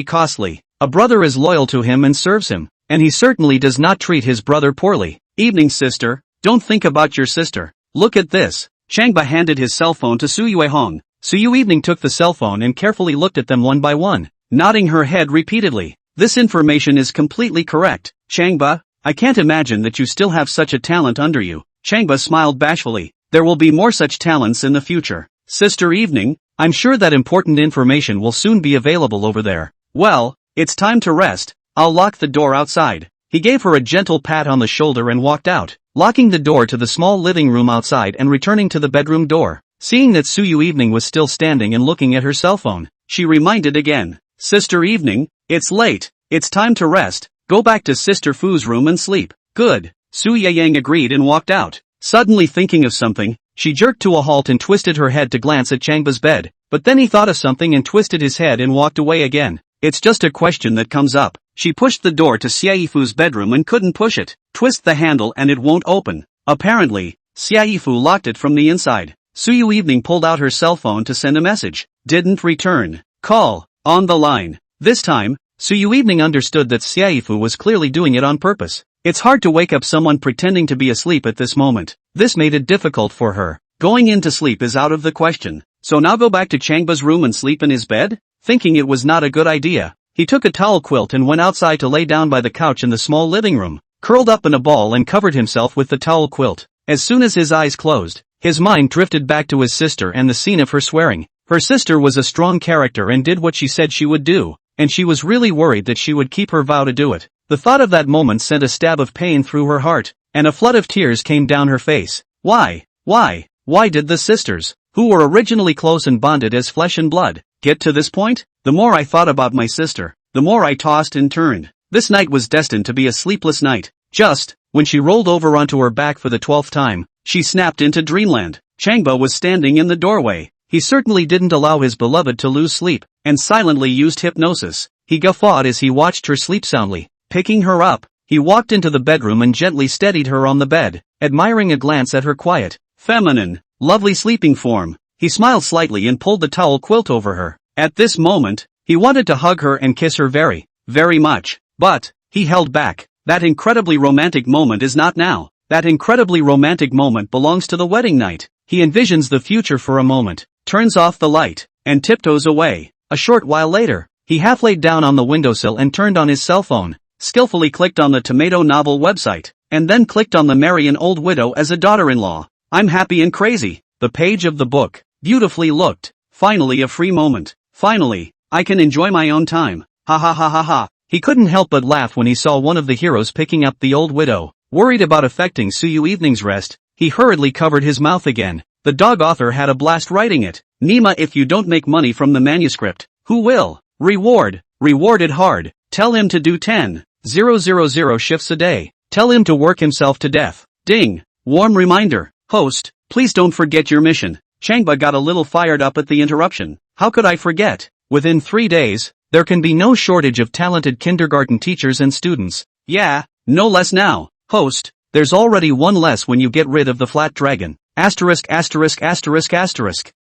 costly. A brother is loyal to him and serves him, and he certainly does not treat his brother poorly. Evening sister, don't think about your sister. Look at this. Changba handed his cell phone to Su Yui Hong. Su Yui Evening took the cell phone and carefully looked at them one by one, nodding her head repeatedly. This information is completely correct. Changba, I can't imagine that you still have such a talent under you. Changba smiled bashfully. There will be more such talents in the future. Sister Evening, I'm sure that important information will soon be available over there. Well, it's time to rest. I'll lock the door outside. He gave her a gentle pat on the shoulder and walked out, locking the door to the small living room outside and returning to the bedroom door. Seeing that Su Yui Evening was still standing and looking at her cell phone, she reminded again. Sister Evening, it's late. It's time to rest. Go back to Sister Fu's room and sleep. Good. Su Yang agreed and walked out. Suddenly thinking of something, she jerked to a halt and twisted her head to glance at Changba's bed, but then he thought of something and twisted his head and walked away again. It's just a question that comes up. She pushed the door to Xiaifu's bedroom and couldn't push it. Twist the handle and it won't open. Apparently, Xiaifu locked it from the inside. Su Yui Evening pulled out her cell phone to send a message. Didn't return. Call. On the line. This time, Su Yui Evening understood that Xiaifu was clearly doing it on purpose. It's hard to wake up someone pretending to be asleep at this moment. This made it difficult for her. Going into sleep is out of the question. So now go back to Changba's room and sleep in his bed? Thinking it was not a good idea, he took a towel quilt and went outside to lay down by the couch in the small living room, curled up in a ball and covered himself with the towel quilt. As soon as his eyes closed, his mind drifted back to his sister and the scene of her swearing. Her sister was a strong character and did what she said she would do, and she was really worried that she would keep her vow to do it. The thought of that moment sent a stab of pain through her heart, and a flood of tears came down her face. Why did the sisters, who were originally close and bonded as flesh and blood, get to this point? The more I thought about my sister, the more I tossed and turned. This night was destined to be a sleepless night. Just, when she rolled over onto her back for the 12th time, she snapped into dreamland. Changba was standing in the doorway. He certainly didn't allow his beloved to lose sleep, and silently used hypnosis. He guffawed as he watched her sleep soundly. Picking her up, he walked into the bedroom and gently steadied her on the bed, admiring a glance at her quiet, feminine, lovely sleeping form. He smiled slightly and pulled the towel quilt over her. At this moment, he wanted to hug her and kiss her very much. But he held back. That incredibly romantic moment is not now. That incredibly romantic moment belongs to the wedding night. He envisions the future for a moment, turns off the light, and tiptoes away. A short while later, he half laid down on the windowsill and turned on his cell phone, skillfully clicked on the tomato novel website, and then clicked on the marry an old widow as a daughter-in-law. I'm happy and crazy. The page of the book, beautifully looked. Finally a free moment. Finally, I can enjoy my own time. Ha ha ha ha ha. He couldn't help but laugh when he saw one of the heroes picking up the old widow. Worried about affecting Su Yui evening's rest, he hurriedly covered his mouth again. The dog author had a blast writing it. Nima, if you don't make money from the manuscript, who will? Rewarded hard. Tell him to do 10,000 shifts a day. Tell him to work himself to death. Ding. Warm reminder. Host, please don't forget your mission. Changba got a little fired up at the interruption. How could I forget? Within 3 days, there can be no shortage of talented kindergarten teachers and students. Yeah, no less now. Host, there's already one less when you get rid of the flat dragon. Asterisk.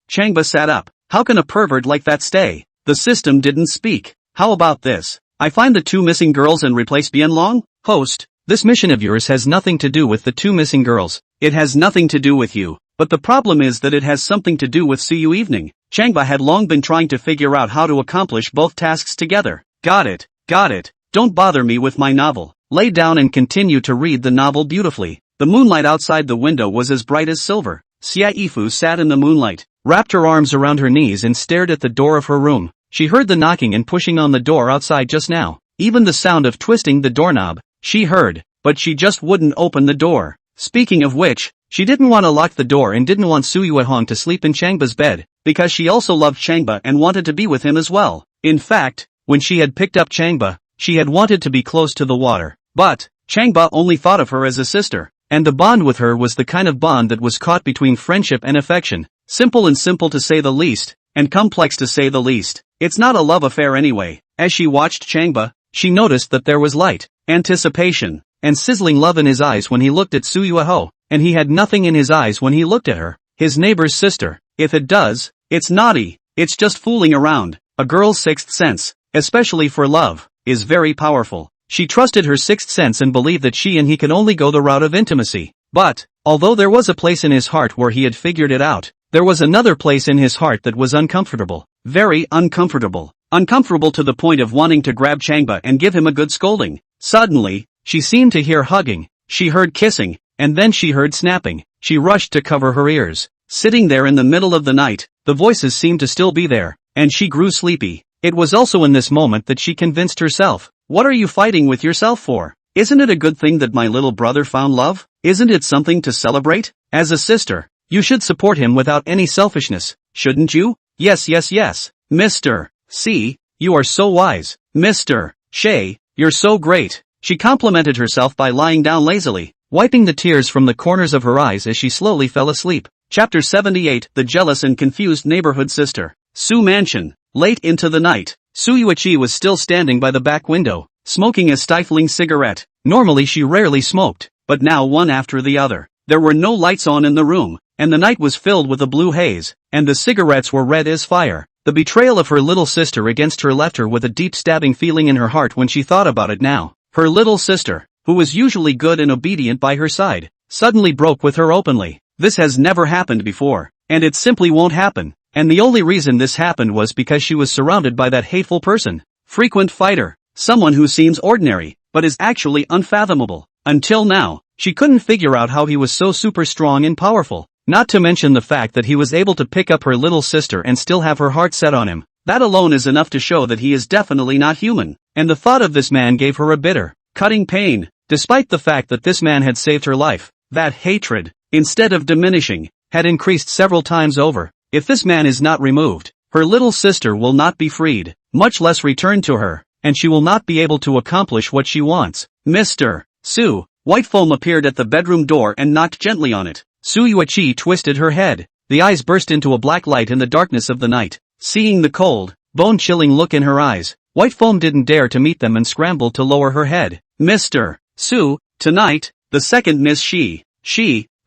Changba sat up. How can a pervert like that stay? The system didn't speak. How about this? I find the 2 missing girls and replace Bianlong? Host, this mission of yours has nothing to do with the 2 missing girls. It has nothing to do with you. But the problem is that it has something to do with Su Yui evening. Changba had long been trying to figure out how to accomplish both tasks together. Got it. Don't bother me with my novel. Lay down and continue to read the novel beautifully. The moonlight outside the window was as bright as silver. Xia Yifu sat in the moonlight, wrapped her arms around her knees and stared at the door of her room. She heard the knocking and pushing on the door outside just now. Even the sound of twisting the doorknob, she heard, but she just wouldn't open the door. Speaking of which, she didn't want to lock the door and didn't want Su Yuehong to sleep in Changba's bed, because she also loved Changba and wanted to be with him as well. In fact, when she had picked up Changba, she had wanted to be close to the water. But Changba only thought of her as a sister, and the bond with her was the kind of bond that was caught between friendship and affection. Simple to say the least, and complex to say the least. It's not a love affair anyway. As she watched Changba, she noticed that there was light, anticipation, and sizzling love in his eyes when he looked at Su Yueho. And he had nothing in his eyes when he looked at her, his neighbor's sister. If it does, it's naughty, it's just fooling around. A girl's sixth sense, especially for love, is very powerful. She trusted her sixth sense and believed that she and he could only go the route of intimacy. But, although there was a place in his heart where he had figured it out, there was another place in his heart that was uncomfortable. Very uncomfortable. Uncomfortable to the point of wanting to grab Changba and give him a good scolding. Suddenly, she seemed to hear hugging, she heard kissing, and then she heard snapping. She rushed to cover her ears. Sitting there in the middle of the night, the voices seemed to still be there, and she grew sleepy. It was also in this moment that she convinced herself. What are you fighting with yourself for? Isn't it a good thing that my little brother found love? Isn't it something to celebrate? As a sister, you should support him without any selfishness, shouldn't you? Yes. Mr. C, you are so wise. Mr. Shay, you're so great. She complimented herself by lying down lazily, wiping the tears from the corners of her eyes as she slowly fell asleep. Chapter 78, The Jealous and Confused Neighborhood Sister. Su Mansion. Late into the night, Su Yui was still standing by the back window, smoking a stifling cigarette. Normally she rarely smoked, but now one after the other. There were no lights on in the room, and the night was filled with a blue haze, and the cigarettes were red as fire. The betrayal of her little sister against her left her with a deep stabbing feeling in her heart when she thought about it now. Her little sister, who was usually good and obedient by her side, suddenly broke with her openly. This has never happened before, and it simply won't happen. And the only reason this happened was because she was surrounded by that hateful person. Frequent fighter. Someone who seems ordinary, but is actually unfathomable. Until now, she couldn't figure out how he was so super strong and powerful. Not to mention the fact that he was able to pick up her little sister and still have her heart set on him. That alone is enough to show that he is definitely not human. And the thought of this man gave her a bitter, cutting pain. Despite the fact that this man had saved her life, that hatred, instead of diminishing, had increased several times over. If this man is not removed, her little sister will not be freed, much less returned to her, and she will not be able to accomplish what she wants. Mr. Su. White foam appeared at the bedroom door and knocked gently on it. Su Yui twisted her head. The eyes burst into a black light in the darkness of the night. Seeing the cold, bone-chilling look in her eyes, White foam didn't dare to meet them and scrambled to lower her head. Mr. Su, tonight, the second Miss She,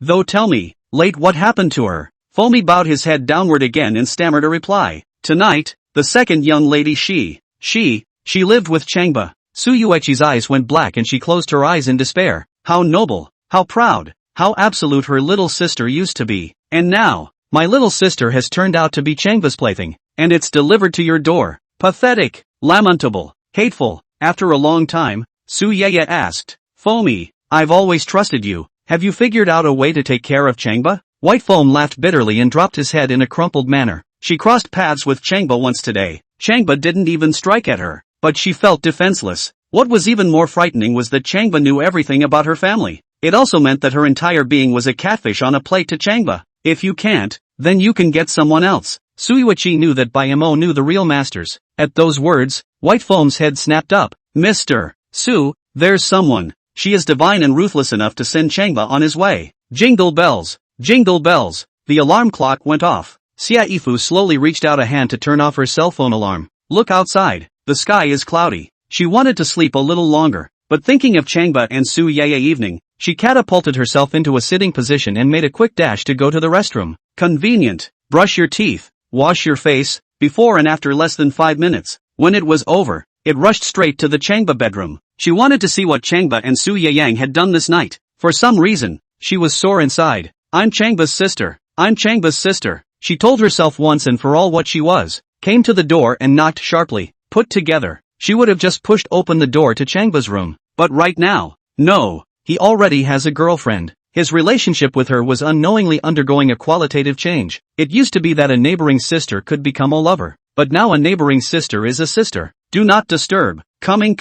though tell me, late what happened to her? Foamy bowed his head downward again and stammered a reply. Tonight, the second young lady she lived with Changba. Su Yui's eyes went black and she closed her eyes in despair. How noble, how proud, how absolute her little sister used to be. And now, my little sister has turned out to be Changba's plaything, and it's delivered to your door. Pathetic, lamentable, hateful. After a long time, Su Yui asked, Foamy, I've always trusted you. Have you figured out a way to take care of Changba? White Foam laughed bitterly and dropped his head in a crumpled manner. She crossed paths with Changba once today. Changba didn't even strike at her, but she felt defenseless. What was even more frightening was that Changba knew everything about her family. It also meant that her entire being was a catfish on a plate to Changba. If you can't, then you can get someone else. Su Yui knew that Mo knew the real masters. At those words, White Foam's head snapped up. Mr. Su, there's someone. She is divine and ruthless enough to send Changba on his way. Jingle bells. Jingle bells. The alarm clock went off. Xia Yifu slowly reached out a hand to turn off her cell phone alarm. Look outside. The sky is cloudy. She wanted to sleep a little longer, but thinking of Changba and Su Yui evening, she catapulted herself into a sitting position and made a quick dash to go to the restroom. Convenient. Brush your teeth. Wash your face. Before and after less than 5 minutes. When it was over, it rushed straight to the Changba bedroom. She wanted to see what Changba and Su Yang had done this night. For some reason, she was sore inside. I'm Changba's sister. I'm Changba's sister. She told herself once and for all what she was. Came to the door and knocked sharply. Put together. She would have just pushed open the door to Changba's room. But right now, no. He already has a girlfriend. His relationship with her was unknowingly undergoing a qualitative change. It used to be that a neighboring sister could become a lover. But now a neighboring sister is a sister. Do not disturb. Coming.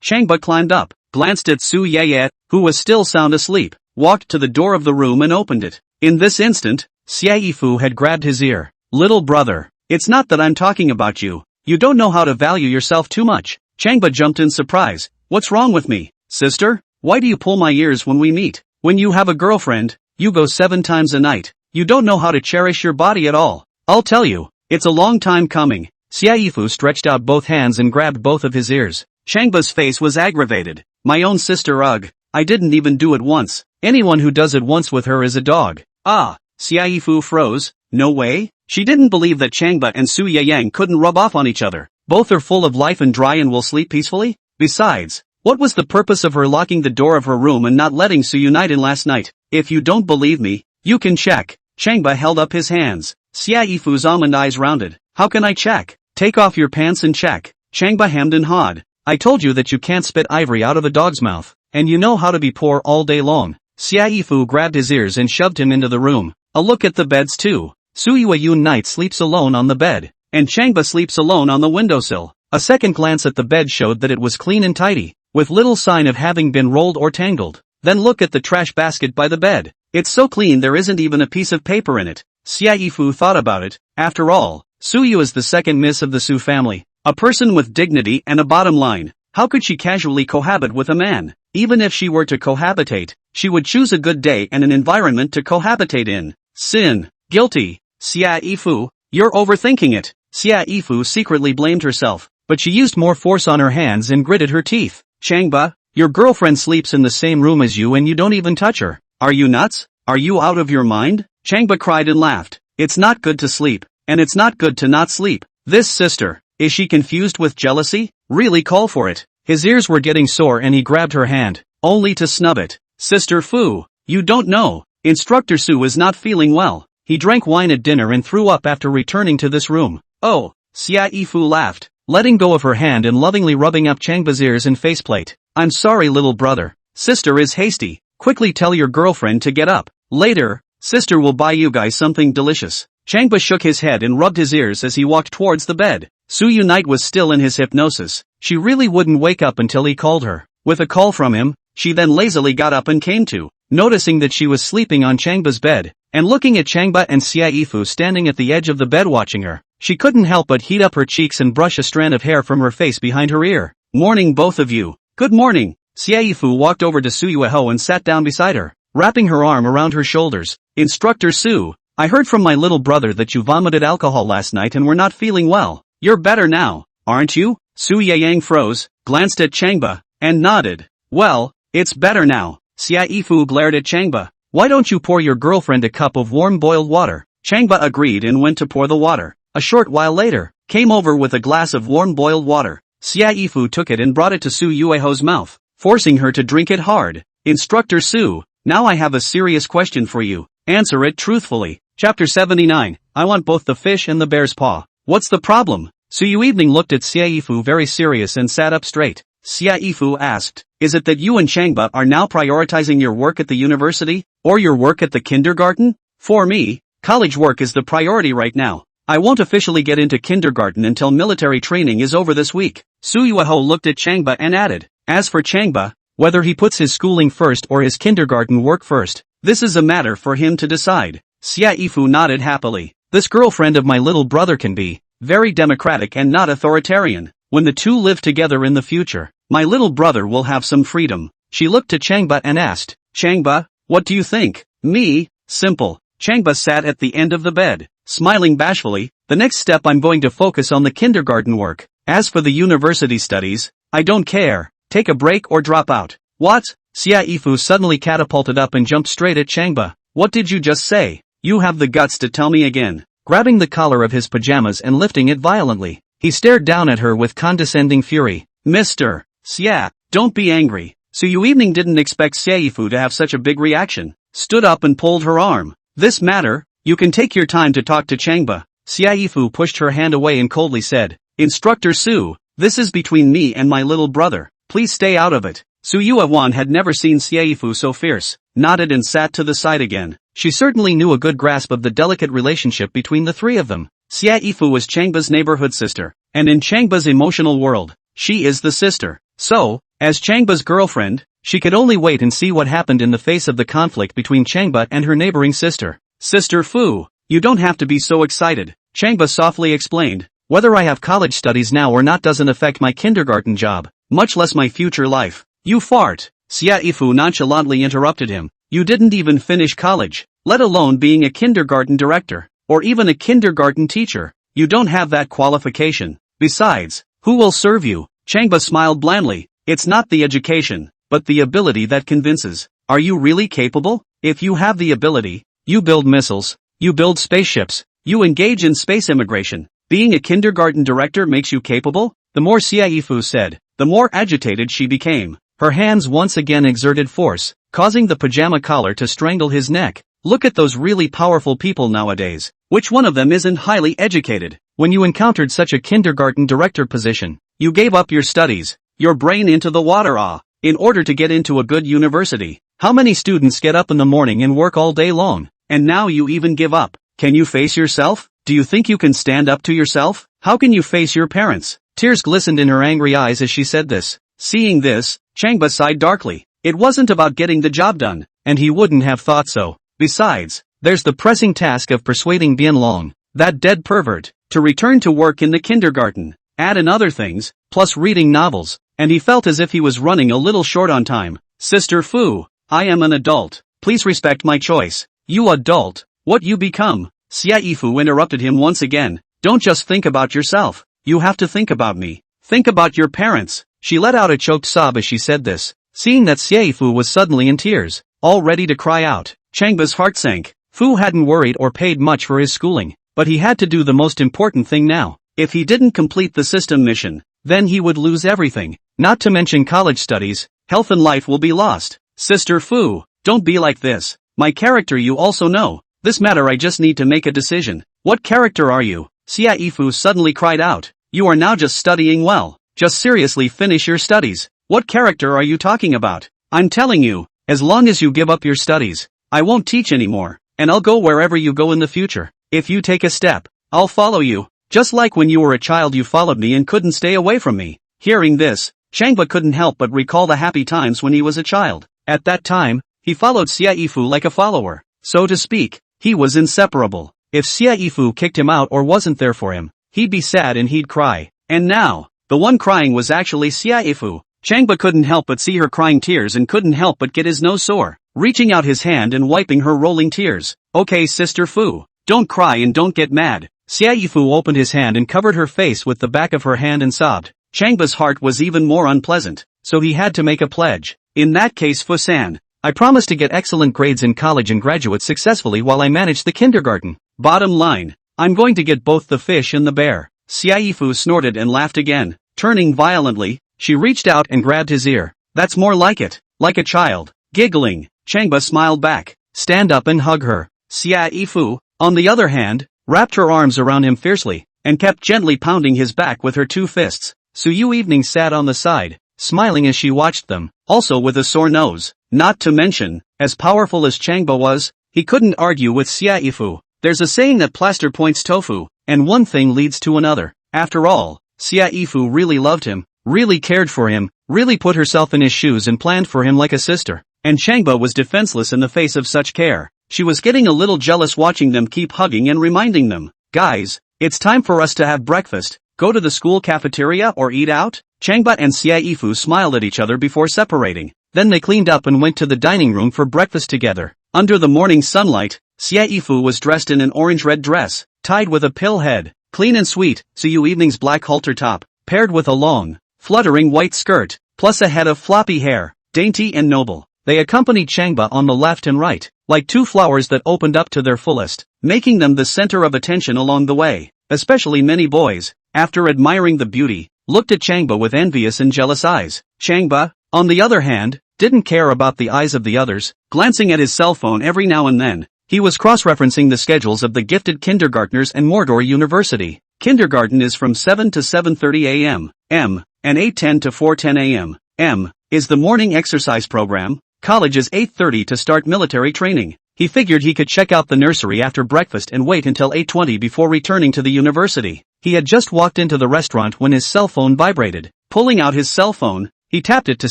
Changba climbed up, glanced at Su Yui, who was still sound asleep, walked to the door of the room and opened it. In this instant, Xia Yifu had grabbed his ear. Little brother, it's not that I'm talking about you. You don't know how to value yourself too much. Changba jumped in surprise. What's wrong with me, sister? Why do you pull my ears when we meet? When you have a girlfriend, you go 7 times a night. You don't know how to cherish your body at all. I'll tell you, it's a long time coming. Xia Yifu stretched out both hands and grabbed both of his ears. Changba's face was aggravated. My own sister, ugh. I didn't even do it once. Anyone who does it once with her is a dog. Ah, Xia Yifu froze. No way? She didn't believe that Changba and Su Yang couldn't rub off on each other. Both are full of life and dry and will sleep peacefully? Besides, what was the purpose of her locking the door of her room and not letting Su Unite in last night? If you don't believe me, you can check. Changba held up his hands. Xia Yifu's almond eyes rounded. How can I check? Take off your pants and check. Changba hemmed and hawed. I told you that you can't spit ivory out of a dog's mouth, and you know how to be poor all day long. Xia Yifu grabbed his ears and shoved him into the room. A look at the beds too. Su Yui sleeps alone on the bed, and Changba sleeps alone on the windowsill. A second glance at the bed showed that it was clean and tidy, with little sign of having been rolled or tangled. Then look at the trash basket by the bed. It's so clean there isn't even a piece of paper in it. Xia Yifu thought about it. After all, Su Yu is the second miss of the Su family. A person with dignity and a bottom line. How could she casually cohabit with a man? Even if she were to cohabitate, she would choose a good day and an environment to cohabitate in. Sin. Guilty. Xia Yifu, you're overthinking it. Xia Yifu secretly blamed herself, but she used more force on her hands and gritted her teeth. Changba, your girlfriend sleeps in the same room as you and you don't even touch her. Are you nuts? Are you out of your mind? Changba cried and laughed. It's not good to sleep, and it's not good to not sleep. This sister. Is she confused with jealousy? Really call for it. His ears were getting sore and he grabbed her hand, only to snub it. Sister Fu, you don't know. Instructor Su is not feeling well. He drank wine at dinner and threw up after returning to this room. Oh, Xia Yifu laughed, letting go of her hand and lovingly rubbing up Changba's ears and faceplate. I'm sorry little brother. Sister is hasty. Quickly tell your girlfriend to get up. Later, sister will buy you guys something delicious. Changba shook his head and rubbed his ears as he walked towards the bed. Su Unite was still in his hypnosis. She really wouldn't wake up until he called her. With a call from him, she then lazily got up and came to, noticing that she was sleeping on Changba's bed, and looking at Changba and Xia Yifu standing at the edge of the bed watching her. She couldn't help but heat up her cheeks and brush a strand of hair from her face behind her ear. Morning both of you. Good morning. Xia Yifu walked over to Su Yui and sat down beside her, wrapping her arm around her shoulders. Instructor Su, I heard from my little brother that you vomited alcohol last night and were not feeling well. You're better now, aren't you? Su Yang froze, glanced at Changba, and nodded. Well, it's better now. Xia Yifu glared at Changba. Why don't you pour your girlfriend a cup of warm boiled water? Changba agreed and went to pour the water. A short while later, came over with a glass of warm boiled water. Xiaifu took it and brought it to Su Yui's mouth, forcing her to drink it hard. Instructor Su, now I have a serious question for you. Answer it truthfully. Chapter 79, I want both the fish and the bear's paw. What's the problem? Su Yui looked at Xiaifu very serious and sat up straight. Xiaifu asked, is it that you and Changba are now prioritizing your work at the university, or your work at the kindergarten? For me, college work is the priority right now. I won't officially get into kindergarten until military training is over this week. Su Yui looked at Changba and added, as for Changba, whether he puts his schooling first or his kindergarten work first, this is a matter for him to decide. Xiaifu nodded happily. This girlfriend of my little brother can be very democratic and not authoritarian. When the two live together in the future, my little brother will have some freedom. She looked to Changba and asked, Changba, what do you think? Me? Simple. Changba sat at the end of the bed, smiling bashfully. The next step, I'm going to focus on the kindergarten work. As for the university studies, I don't care. Take a break or drop out. What? Xiaifu suddenly catapulted up and jumped straight at Changba. What did you just say? You have the guts to tell me again. Grabbing the collar of his pajamas and lifting it violently, he stared down at her with condescending fury. Mr. Xia, don't be angry. Su Yui didn't expect Xiaifu to have such a big reaction. Stood up and pulled her arm. This matter, you can take your time to talk to Changba. Xiaifu pushed her hand away and coldly said, Instructor Su, this is between me and my little brother. Please stay out of it. Su Yui had never seen Xiaifu so fierce, nodded and sat to the side again. She certainly knew a good grasp of the delicate relationship between the three of them. Xiaifu was Changba's neighborhood sister, and in Changba's emotional world, she is the sister. So, as Changba's girlfriend, she could only wait and see what happened in the face of the conflict between Changba and her neighboring sister. Sister Fu, you don't have to be so excited, Changba softly explained. Whether I have college studies now or not doesn't affect my kindergarten job, much less my future life. You fart. Xiaifu nonchalantly interrupted him. You didn't even finish college, let alone being a kindergarten director, or even a kindergarten teacher. You don't have that qualification. Besides, who will serve you? Changba smiled blandly. It's not the education, but the ability that convinces. Are you really capable? If you have the ability, you build missiles, you build spaceships, you engage in space immigration. Being a kindergarten director makes you capable? The more Xiaifu said, the more agitated she became. Her hands once again exerted force, causing the pajama collar to strangle his neck. Look at those really powerful people nowadays. Which one of them isn't highly educated? When you encountered such a kindergarten director position, you gave up your studies, your brain into the water in order to get into a good university. How many students get up in the morning and work all day long, and now you even give up? Can you face yourself? Do you think you can stand up to yourself? How can you face your parents? Tears glistened in her angry eyes as she said this. Seeing this, Changba sighed darkly. It wasn't about getting the job done, and he wouldn't have thought so. Besides, there's the pressing task of persuading Bianlong, that dead pervert, to return to work in the kindergarten. Add in other things, plus reading novels, and he felt as if he was running a little short on time. Sister Fu, I am an adult. Please respect my choice. You adult, what you become? Xiaifu interrupted him once again. Don't just think about yourself. You have to think about me. Think about your parents. She let out a choked sob as she said this. Seeing that Xiaifu was suddenly in tears, all ready to cry out, Changba's heart sank. Fu hadn't worried or paid much for his schooling, but he had to do the most important thing now. If he didn't complete the system mission, then he would lose everything. Not to mention college studies, health and life will be lost. Sister Fu, don't be like this. My character you also know. This matter I just need to make a decision. What character are you? Xiaifu suddenly cried out. You are now just studying well. Just seriously finish your studies. What character are you talking about? I'm telling you, as long as you give up your studies, I won't teach anymore, and I'll go wherever you go in the future. If you take a step, I'll follow you. Just like when you were a child you followed me and couldn't stay away from me. Hearing this, Changba couldn't help but recall the happy times when he was a child. At that time, he followed Xiaifu like a follower. So to speak, he was inseparable. If Xiaifu kicked him out or wasn't there for him, he'd be sad and he'd cry. And now, the one crying was actually Xiaifu. Changba couldn't help but see her crying tears and couldn't help but get his nose sore, reaching out his hand and wiping her rolling tears. Okay Sister Fu, don't cry and don't get mad. Xiaifu opened his hand and covered her face with the back of her hand and sobbed. Changba's heart was even more unpleasant, so he had to make a pledge. In that case Fu-san, I promise to get excellent grades in college and graduate successfully while I manage the kindergarten. Bottom line, I'm going to get both the fish and the bear. Xiaifu snorted and laughed again. Turning violently, she reached out and grabbed his ear. That's more like it. Like a child. Giggling, Changba smiled back. Stand up and hug her. Xia Yifu, on the other hand, wrapped her arms around him fiercely, and kept gently pounding his back with her 2 fists. Su Yui sat on the side, smiling as she watched them, also with a sore nose. Not to mention, as powerful as Changba was, he couldn't argue with Xia Yifu. There's a saying that plaster points tofu, and one thing leads to another. After all, Xia Yifu really loved him, really cared for him, really put herself in his shoes and planned for him like a sister. And Changba was defenseless in the face of such care. She was getting a little jealous watching them keep hugging and reminding them, guys, it's time for us to have breakfast, go to the school cafeteria or eat out? Changba and Xia Yifu smiled at each other before separating. Then they cleaned up and went to the dining room for breakfast together. Under the morning sunlight, Xia Yifu was dressed in an orange-red dress, tied with a pill head, clean and sweet. Su Yui's black halter top, paired with a long, fluttering white skirt, plus a head of floppy hair, dainty and noble. They accompanied Changba on the left and right, like 2 flowers that opened up to their fullest, making them the center of attention along the way. Especially many boys, after admiring the beauty, looked at Changba with envious and jealous eyes. Changba, on the other hand, didn't care about the eyes of the others, glancing at his cell phone every now and then. He was cross-referencing the schedules of the gifted kindergartners and Mordor University. Kindergarten is from 7 to 7:30 a.m., and 8:10 to 4:10 a.m., is the morning exercise program. College is 8:30 to start military training. He figured he could check out the nursery after breakfast and wait until 8:20 before returning to the university. He had just walked into the restaurant when his cell phone vibrated. Pulling out his cell phone, he tapped it to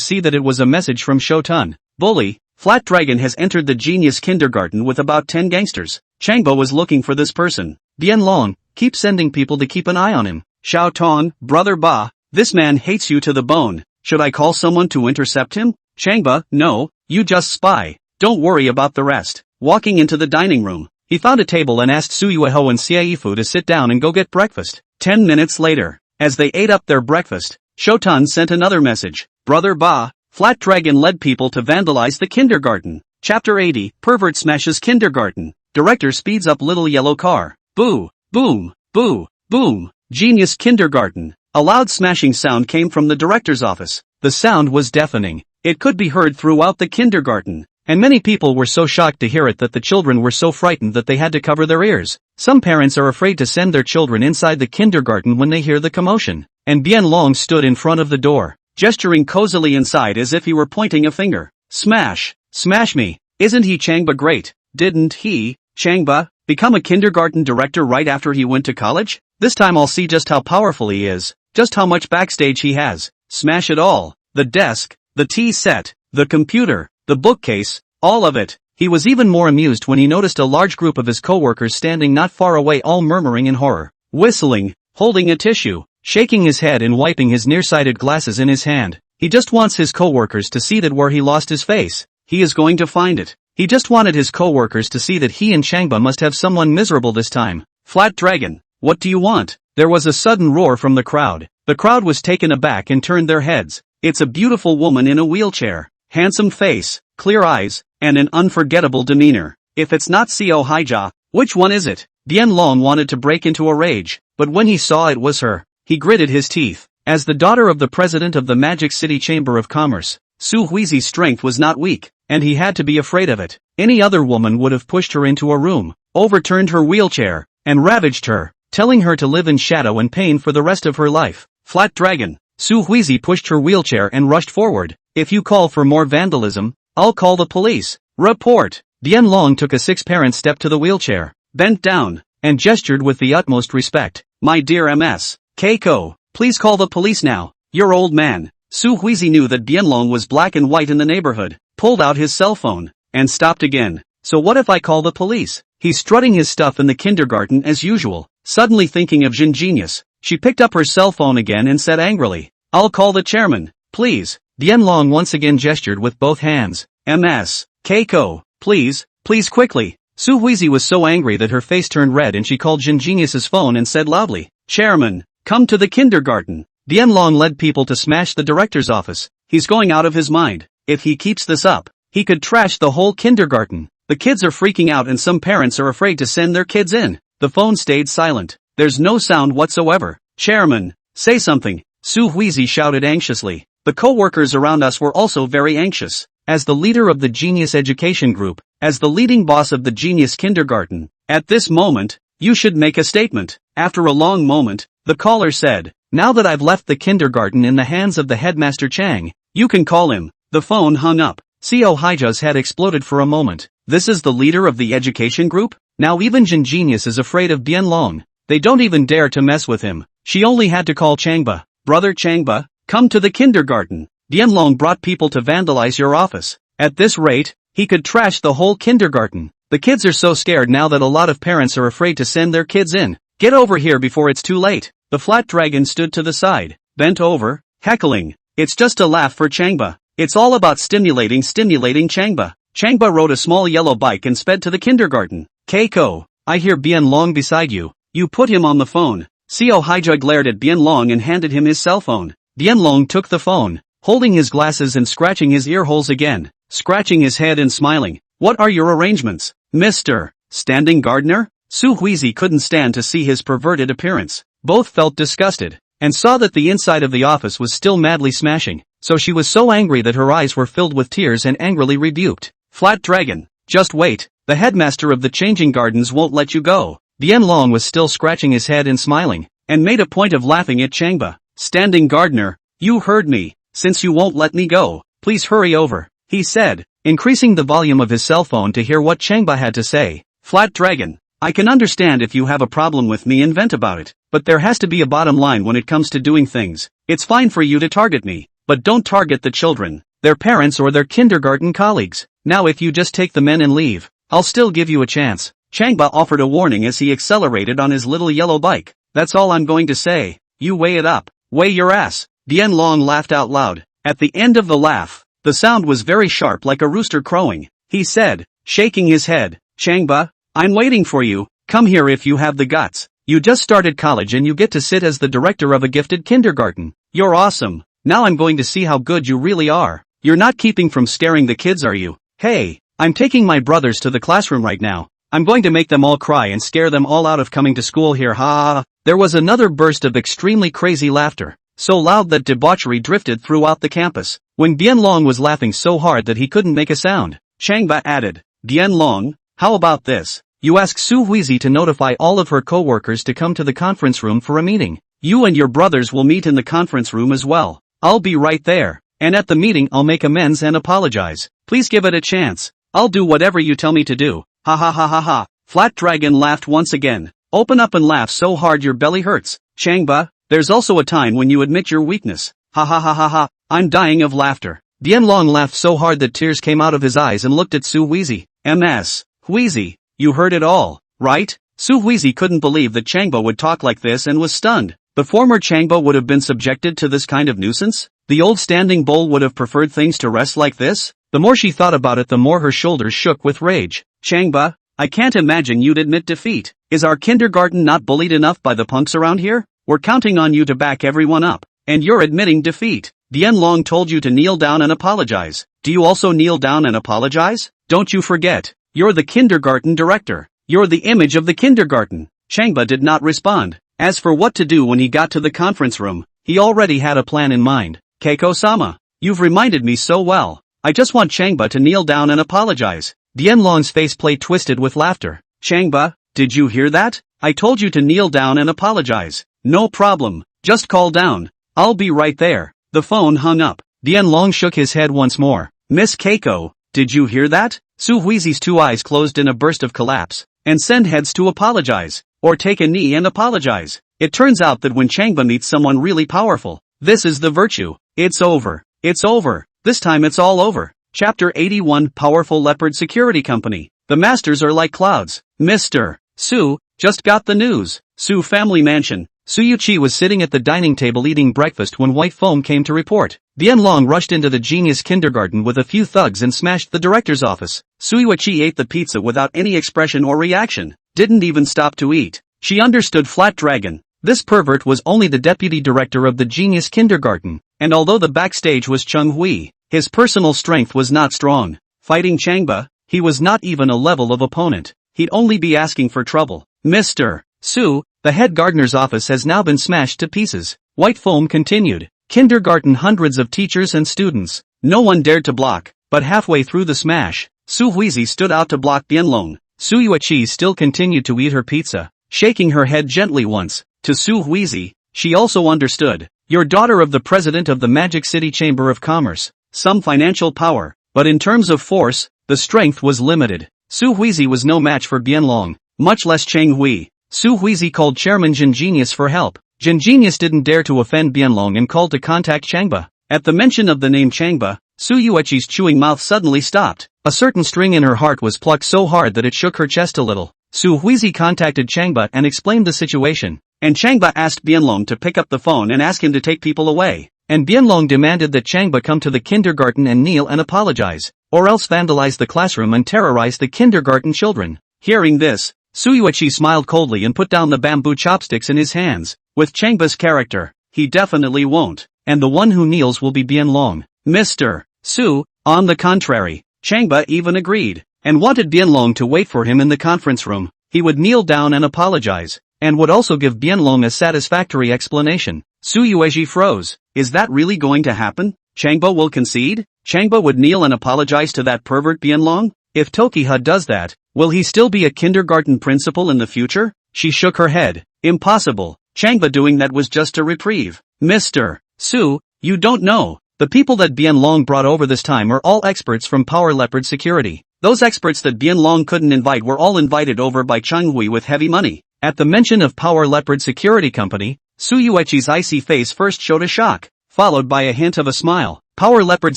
see that it was a message from Shotun. Bully, Flat Dragon has entered the genius kindergarten with about 10 gangsters. Changba was looking for this person. Bien Long, keep sending people to keep an eye on him. Xiao Ton, brother Ba, this man hates you to the bone. Should I call someone to intercept him? Changba, no, you just spy. Don't worry about the rest. Walking into the dining room, he found a table and asked Su Yui and Xia Yifu to sit down and go get breakfast. 10 minutes later, as they ate up their breakfast, Shotun sent another message. Brother Ba, Flat Dragon led people to vandalize the kindergarten. Chapter 80, Pervert smashes kindergarten. Director speeds up little yellow car. Boo, boom, boo, boom. Genius kindergarten. A loud smashing sound came from the director's office. The sound was deafening. It could be heard throughout the kindergarten, and many people were so shocked to hear it that the children were so frightened that they had to cover their ears. Some parents are afraid to send their children inside the kindergarten when they hear the commotion. And Bien Long stood in front of the door, gesturing cozily inside as if he were pointing a finger. Smash, smash me. Isn't he Changba great? Didn't he, Changba, become a kindergarten director right after he went to college? This time I'll see just how powerful he is, just how much backstage he has. Smash it all. The desk, the tea set, the computer, the bookcase, all of it. He was even more amused when he noticed a large group of his co-workers standing not far away, all murmuring in horror, whistling, holding a tissue, shaking his head and wiping his nearsighted glasses in his hand. He just wants his co-workers to see that where he lost his face, he is going to find it. He just wanted his co-workers to see that he and Changba must have someone miserable this time. Flat Dragon, what do you want? There was a sudden roar from the crowd. The crowd was taken aback and turned their heads. It's a beautiful woman in a wheelchair, handsome face, clear eyes, and an unforgettable demeanor. If it's not Seo Haija, which one is it? Bien Long wanted to break into a rage, but when he saw it was her, he gritted his teeth. As the daughter of the president of the Magic City Chamber of Commerce, Su Yui's strength was not weak, and he had to be afraid of it. Any other woman would have pushed her into a room, overturned her wheelchair, and ravaged her, telling her to live in shadow and pain for the rest of her life. Flat Dragon. Su Yui pushed her wheelchair and rushed forward. If you call for more vandalism, I'll call the police. Report. Bien Long took a 6-parent step to the wheelchair, bent down, and gestured with the utmost respect. My dear Ms. Keiko, please call the police now. Your old man. Su Yui knew that Bien Long was black and white in the neighborhood, pulled out his cell phone, and stopped again. So what if I call the police? He's strutting his stuff in the kindergarten as usual. Suddenly thinking of Jin Genius, she picked up her cell phone again and said angrily, I'll call the chairman, please. Bien Long once again gestured with both hands. Ms. Keiko, please, please quickly. Su Yui was so angry that her face turned red and she called Jin Genius's phone and said loudly, Chairman, come to the kindergarten. Bien Long led people to smash the director's office. He's going out of his mind. If he keeps this up, he could trash the whole kindergarten. The kids are freaking out and some parents are afraid to send their kids in. The phone stayed silent. There's no sound whatsoever. Chairman, say something. Su Yui shouted anxiously. The co-workers around us were also very anxious. As the leader of the Genius Education Group, as the leading boss of the Genius Kindergarten, at this moment, you should make a statement. After a long moment, the caller said, now that I've left the kindergarten in the hands of the headmaster Chang, you can call him. The phone hung up. Seo Haija's head exploded for a moment. This is the leader of the education group? Now even Jin Genius is afraid of Bianlong. They don't even dare to mess with him. She only had to call Changba. Brother Changba, come to the kindergarten. Bianlong brought people to vandalize your office. At this rate, he could trash the whole kindergarten. The kids are so scared now that a lot of parents are afraid to send their kids in. Get over here before it's too late. The flat dragon stood to the side, bent over, heckling. It's just a laugh for Changba. It's all about stimulating Changba. Changba rode a small yellow bike and sped to the kindergarten. Keiko, I hear Bianlong beside you. You put him on the phone. Seo Haija glared at Bianlong and handed him his cell phone. Bianlong took the phone, holding his glasses and scratching his ear holes again, scratching his head and smiling. What are your arrangements, Mr. Standing Gardener? Su Yui couldn't stand to see his perverted appearance. Both felt disgusted, and saw that the inside of the office was still madly smashing, so she was so angry that her eyes were filled with tears and angrily rebuked. Flat Dragon, just wait, the headmaster of the changing gardens won't let you go. Bianlong was still scratching his head and smiling, and made a point of laughing at Changba. Standing Gardener, you heard me. Since you won't let me go, please hurry over, he said, increasing the volume of his cell phone to hear what Changba had to say. Flat Dragon, I can understand if you have a problem with me and vent about it, but there has to be a bottom line when it comes to doing things. It's fine for you to target me, but don't target the children, their parents or their kindergarten colleagues. Now if you just take the men and leave, I'll still give you a chance. Changba offered a warning as he accelerated on his little yellow bike. That's all I'm going to say. You weigh it up. Weigh your ass. Bianlong laughed out loud. At the end of the laugh, the sound was very sharp like a rooster crowing. He said, shaking his head, Changba, I'm waiting for you. Come here if you have the guts. You just started college and you get to sit as the director of a gifted kindergarten. You're awesome. Now I'm going to see how good you really are. You're not keeping from scaring the kids, are you? Hey, I'm taking my brothers to the classroom right now. I'm going to make them all cry and scare them all out of coming to school here, ha. There was another burst of extremely crazy laughter, so loud that debauchery drifted throughout the campus. When Bianlong was laughing so hard that he couldn't make a sound, Changba added, Bianlong, how about this? You ask Su Yui to notify all of her co-workers to come to the conference room for a meeting. You and your brothers will meet in the conference room as well. I'll be right there. And at the meeting I'll make amends and apologize. Please give it a chance. I'll do whatever you tell me to do. Ha ha ha ha ha. Flat Dragon laughed once again. Open up and laugh so hard your belly hurts. Changba, there's also a time when you admit your weakness. Ha ha ha ha ha. I'm dying of laughter. Bianlong laughed so hard that tears came out of his eyes and looked at Su Yui. Ms. Yui, you heard it all, right? Su Yui couldn't believe that Changba would talk like this and was stunned. The former Changba would have been subjected to this kind of nuisance? The old standing bull would have preferred things to rest like this? The more she thought about it, the more her shoulders shook with rage. Changba, I can't imagine you'd admit defeat. Is our kindergarten not bullied enough by the punks around here? We're counting on you to back everyone up, and you're admitting defeat. Bianlong told you to kneel down and apologize. Do you also kneel down and apologize? Don't you forget, you're the kindergarten director. You're the image of the kindergarten. Changba did not respond. As for what to do when he got to the conference room, he already had a plan in mind. Keiko-sama, you've reminded me so well. I just want Changba to kneel down and apologize. Bianlong's faceplate twisted with laughter. Changba, did you hear that? I told you to kneel down and apologize. No problem, just call down. I'll be right there. The phone hung up. Bianlong shook his head once more. Miss Keiko, did you hear that? Su Yui's two eyes closed in a burst of collapse. And send heads to apologize. Or take a knee and apologize. It turns out that when Changba meets someone really powerful, this is the virtue. It's over. It's over. This time it's all over. Chapter 81 Powerful Leopard Security Company. The masters are like clouds. Mr. Su, just got the news. Su family mansion. Su Yui was sitting at the dining table eating breakfast when White Foam came to report. Bianlong rushed into the genius kindergarten with a few thugs and smashed the director's office. Su Yui ate the pizza without any expression or reaction. Didn't even stop to eat. She understood Flat Dragon. This pervert was only the deputy director of the genius kindergarten, and although the backstage was Chung Hui, his personal strength was not strong. Fighting Changba, he was not even a level of opponent. He'd only be asking for trouble. Mr. Su, the head gardener's office has now been smashed to pieces. White foam continued. Kindergarten, hundreds of teachers and students. No one dared to block, but halfway through the smash, Su Yui stood out to block Bianlong. Su Yui still continued to eat her pizza, shaking her head gently once. To Su Yui, she also understood. You're daughter of the president of the Magic City Chamber of Commerce. Some financial power, but in terms of force, the strength was limited. Su Yui was no match for Bianlong, much less Cheng Hui. Su Yui called Chairman Jin Genius for help. Jin Genius didn't dare to offend Bianlong and called to contact Changba. At the mention of the name Changba, Su Yui's chewing mouth suddenly stopped. A certain string in her heart was plucked so hard that it shook her chest a little. Su Yui contacted Changba and explained the situation. And Changba asked Bianlong to pick up the phone and ask him to take people away. And Bianlong demanded that Changba come to the kindergarten and kneel and apologize, or else vandalize the classroom and terrorize the kindergarten children. Hearing this, Su Yui smiled coldly and put down the bamboo chopsticks in his hands. With Changba's character, he definitely won't. And the one who kneels will be Bianlong. Mr. Su, on the contrary, Changba even agreed, and wanted Bianlong to wait for him in the conference room. He would kneel down and apologize, and would also give Bianlong a satisfactory explanation. Su Yui froze. Is that really going to happen? Changba will concede? Changba would kneel and apologize to that pervert Bianlong? If Tokiha does that, will he still be a kindergarten principal in the future? She shook her head. Impossible. Changba doing that was just a reprieve. Mr. Su, you don't know. The people that Bianlong brought over this time are all experts from Power Leopard Security. Those experts that Bianlong couldn't invite were all invited over by Cheng Hui with heavy money. At the mention of Power Leopard Security Company, Su Yui's icy face first showed a shock, followed by a hint of a smile. Power Leopard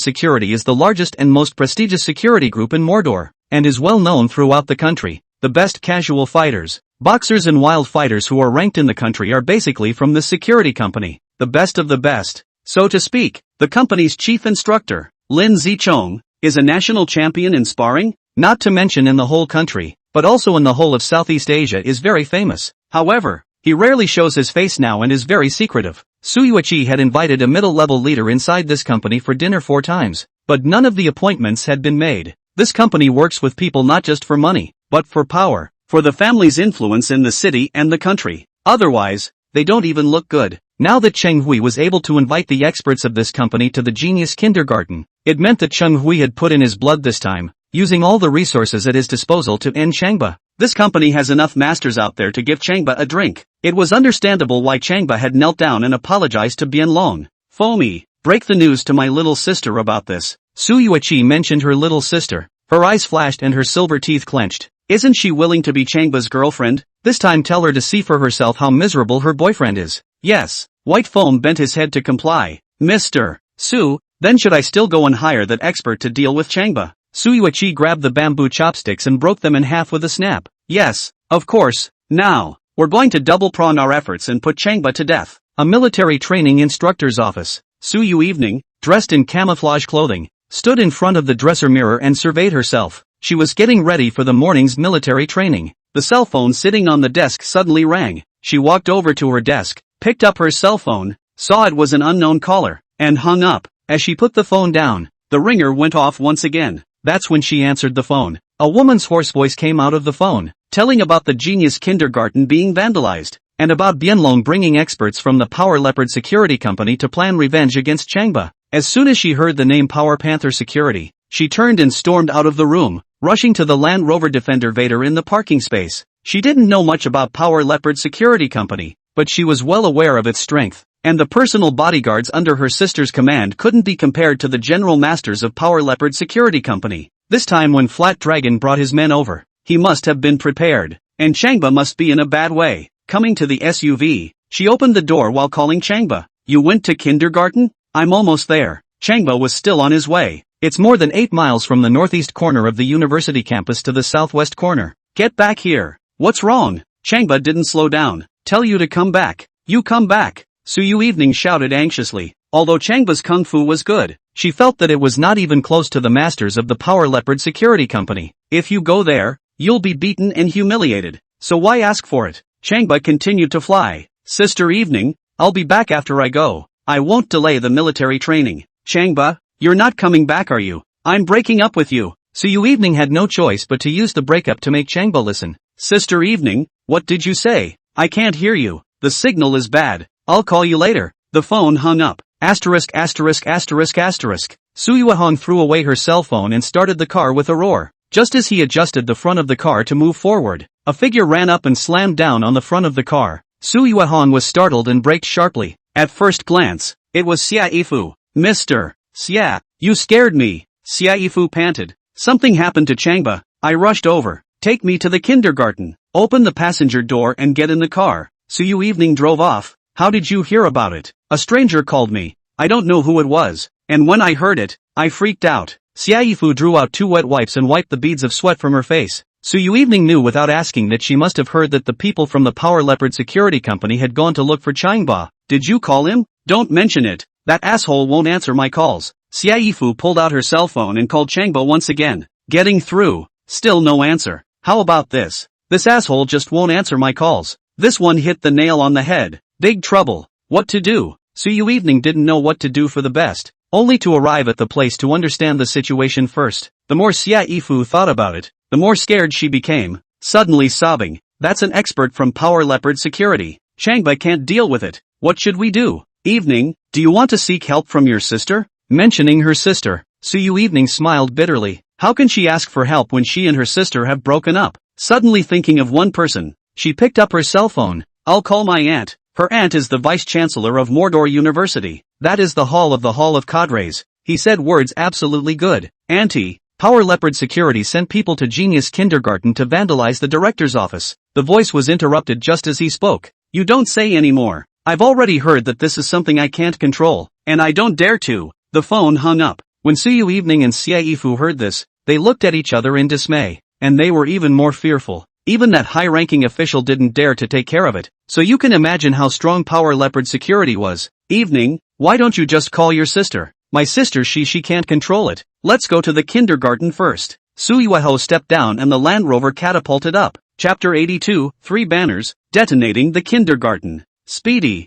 Security is the largest and most prestigious security group in Mordor, and is well known throughout the country. The best casual fighters, boxers and wild fighters who are ranked in the country are basically from this security company, the best of the best. So to speak, the company's chief instructor, Lin Zichong, is a national champion in sparring, not to mention in the whole country, but also in the whole of Southeast Asia is very famous. However, he rarely shows his face now and is very secretive. Su Yui had invited a middle-level leader inside this company for dinner 4 times, but none of the appointments had been made. This company works with people not just for money, but for power, for the family's influence in the city and the country. Otherwise, they don't even look good. Now that Cheng Hui was able to invite the experts of this company to the Genius Kindergarten, it meant that Cheng Hui had put in his blood this time, using all the resources at his disposal to end Changba. This company has enough masters out there to give Changba a drink. It was understandable why Changba had knelt down and apologized to Bianlong. Foamy, break the news to my little sister about this. Su Yui mentioned her little sister. Her eyes flashed and her silver teeth clenched. Isn't she willing to be Changba's girlfriend? This time tell her to see for herself how miserable her boyfriend is. Yes. White Foam bent his head to comply. Mr. Su, then should I still go and hire that expert to deal with Changba? Su Yui grabbed the bamboo chopsticks and broke them in half with a snap. Yes, of course. Now, we're going to double-prong our efforts and put Changba to death. A military training instructor's office. Su Yu evening, dressed in camouflage clothing, stood in front of the dresser mirror and surveyed herself. She was getting ready for the morning's military training. The cell phone sitting on the desk suddenly rang. She walked over to her desk, picked up her cell phone, saw it was an unknown caller, and hung up. As she put the phone down, the ringer went off once again. That's when she answered the phone. A woman's hoarse voice came out of the phone, telling about the Genius Kindergarten being vandalized, and about Bianlong bringing experts from the Power Leopard Security Company to plan revenge against Changba. As soon as she heard the name Power Panther Security, she turned and stormed out of the room, rushing to the Land Rover Defender Vader in the parking space. She didn't know much about Power Leopard Security Company, but she was well aware of its strength, and the personal bodyguards under her sister's command couldn't be compared to the general masters of Power Leopard Security Company. This time when Flat Dragon brought his men over, he must have been prepared, and Changba must be in a bad way. Coming to the SUV, she opened the door while calling Changba. You went to kindergarten? I'm almost there. Changba was still on his way. It's more than 8 miles from the northeast corner of the university campus to the southwest corner. Get back here. What's wrong? Changba didn't slow down. Tell you to come back. You come back. Su Yu evening shouted anxiously. Although Changba's kung fu was good, she felt that it was not even close to the masters of the Power Leopard Security Company. If you go there, you'll be beaten and humiliated. So why ask for it? Changba continued to fly. Sister evening, I'll be back after I go. I won't delay the military training. Changba, you're not coming back, are you? I'm breaking up with you. Su Yu evening had no choice but to use the breakup to make Changba listen. Sister evening, what did you say? I can't hear you. The signal is bad. I'll call you later. The phone hung up. Asterisk. Su Yui threw away her cell phone and started the car with a roar. Just as he adjusted the front of the car to move forward, a figure ran up and slammed down on the front of the car. Su Yui was startled and braked sharply. At first glance, it was Xiaifu. Mr. Xia, you scared me, Xiaifu panted. Something happened to Changba. I rushed over. Take me to the kindergarten. Open the passenger door and get in the car. Su Yui drove off. How did you hear about it? A stranger called me. I don't know who it was. And when I heard it, I freaked out. Xiaifu drew out 2 wet wipes and wiped the beads of sweat from her face. Su Yui knew without asking that she must have heard that the people from the Power Leopard security company had gone to look for Changba. Did you call him? Don't mention it. That asshole won't answer my calls. Xiaifu pulled out her cell phone and called Changba once again. Getting through. Still no answer. How about this? This asshole just won't answer my calls. This one hit the nail on the head. Big trouble. What to do? Su Yui didn't know what to do for the best, only to arrive at the place to understand the situation first. The more Xiaifu thought about it, the more scared she became, suddenly sobbing. That's an expert from Power Leopard Security. Changba can't deal with it. What should we do? Evening, do you want to seek help from your sister? Mentioning her sister, Su Yui smiled bitterly. How can she ask for help when she and her sister have broken up? Suddenly thinking of one person, she picked up her cell phone. I'll call my aunt. Her aunt is the vice-chancellor of Mordor University. That is the Hall of Cadres. He said words absolutely good. Auntie, Power Leopard Security sent people to Genius Kindergarten to vandalize the director's office. The voice was interrupted just as he spoke. You don't say anymore. I've already heard that this is something I can't control, and I don't dare to. The phone hung up. When Su Yui and Xiaifu heard this, they looked at each other in dismay, and they were even more fearful. Even that high-ranking official didn't dare to take care of it, so you can imagine how strong Power Leopard Security was. Evening, why don't you just call your sister? My sister she can't control it. Let's go to the kindergarten first. Su Yui stepped down and the Land Rover catapulted up. Chapter 82, 3 banners, detonating the kindergarten. Speedy.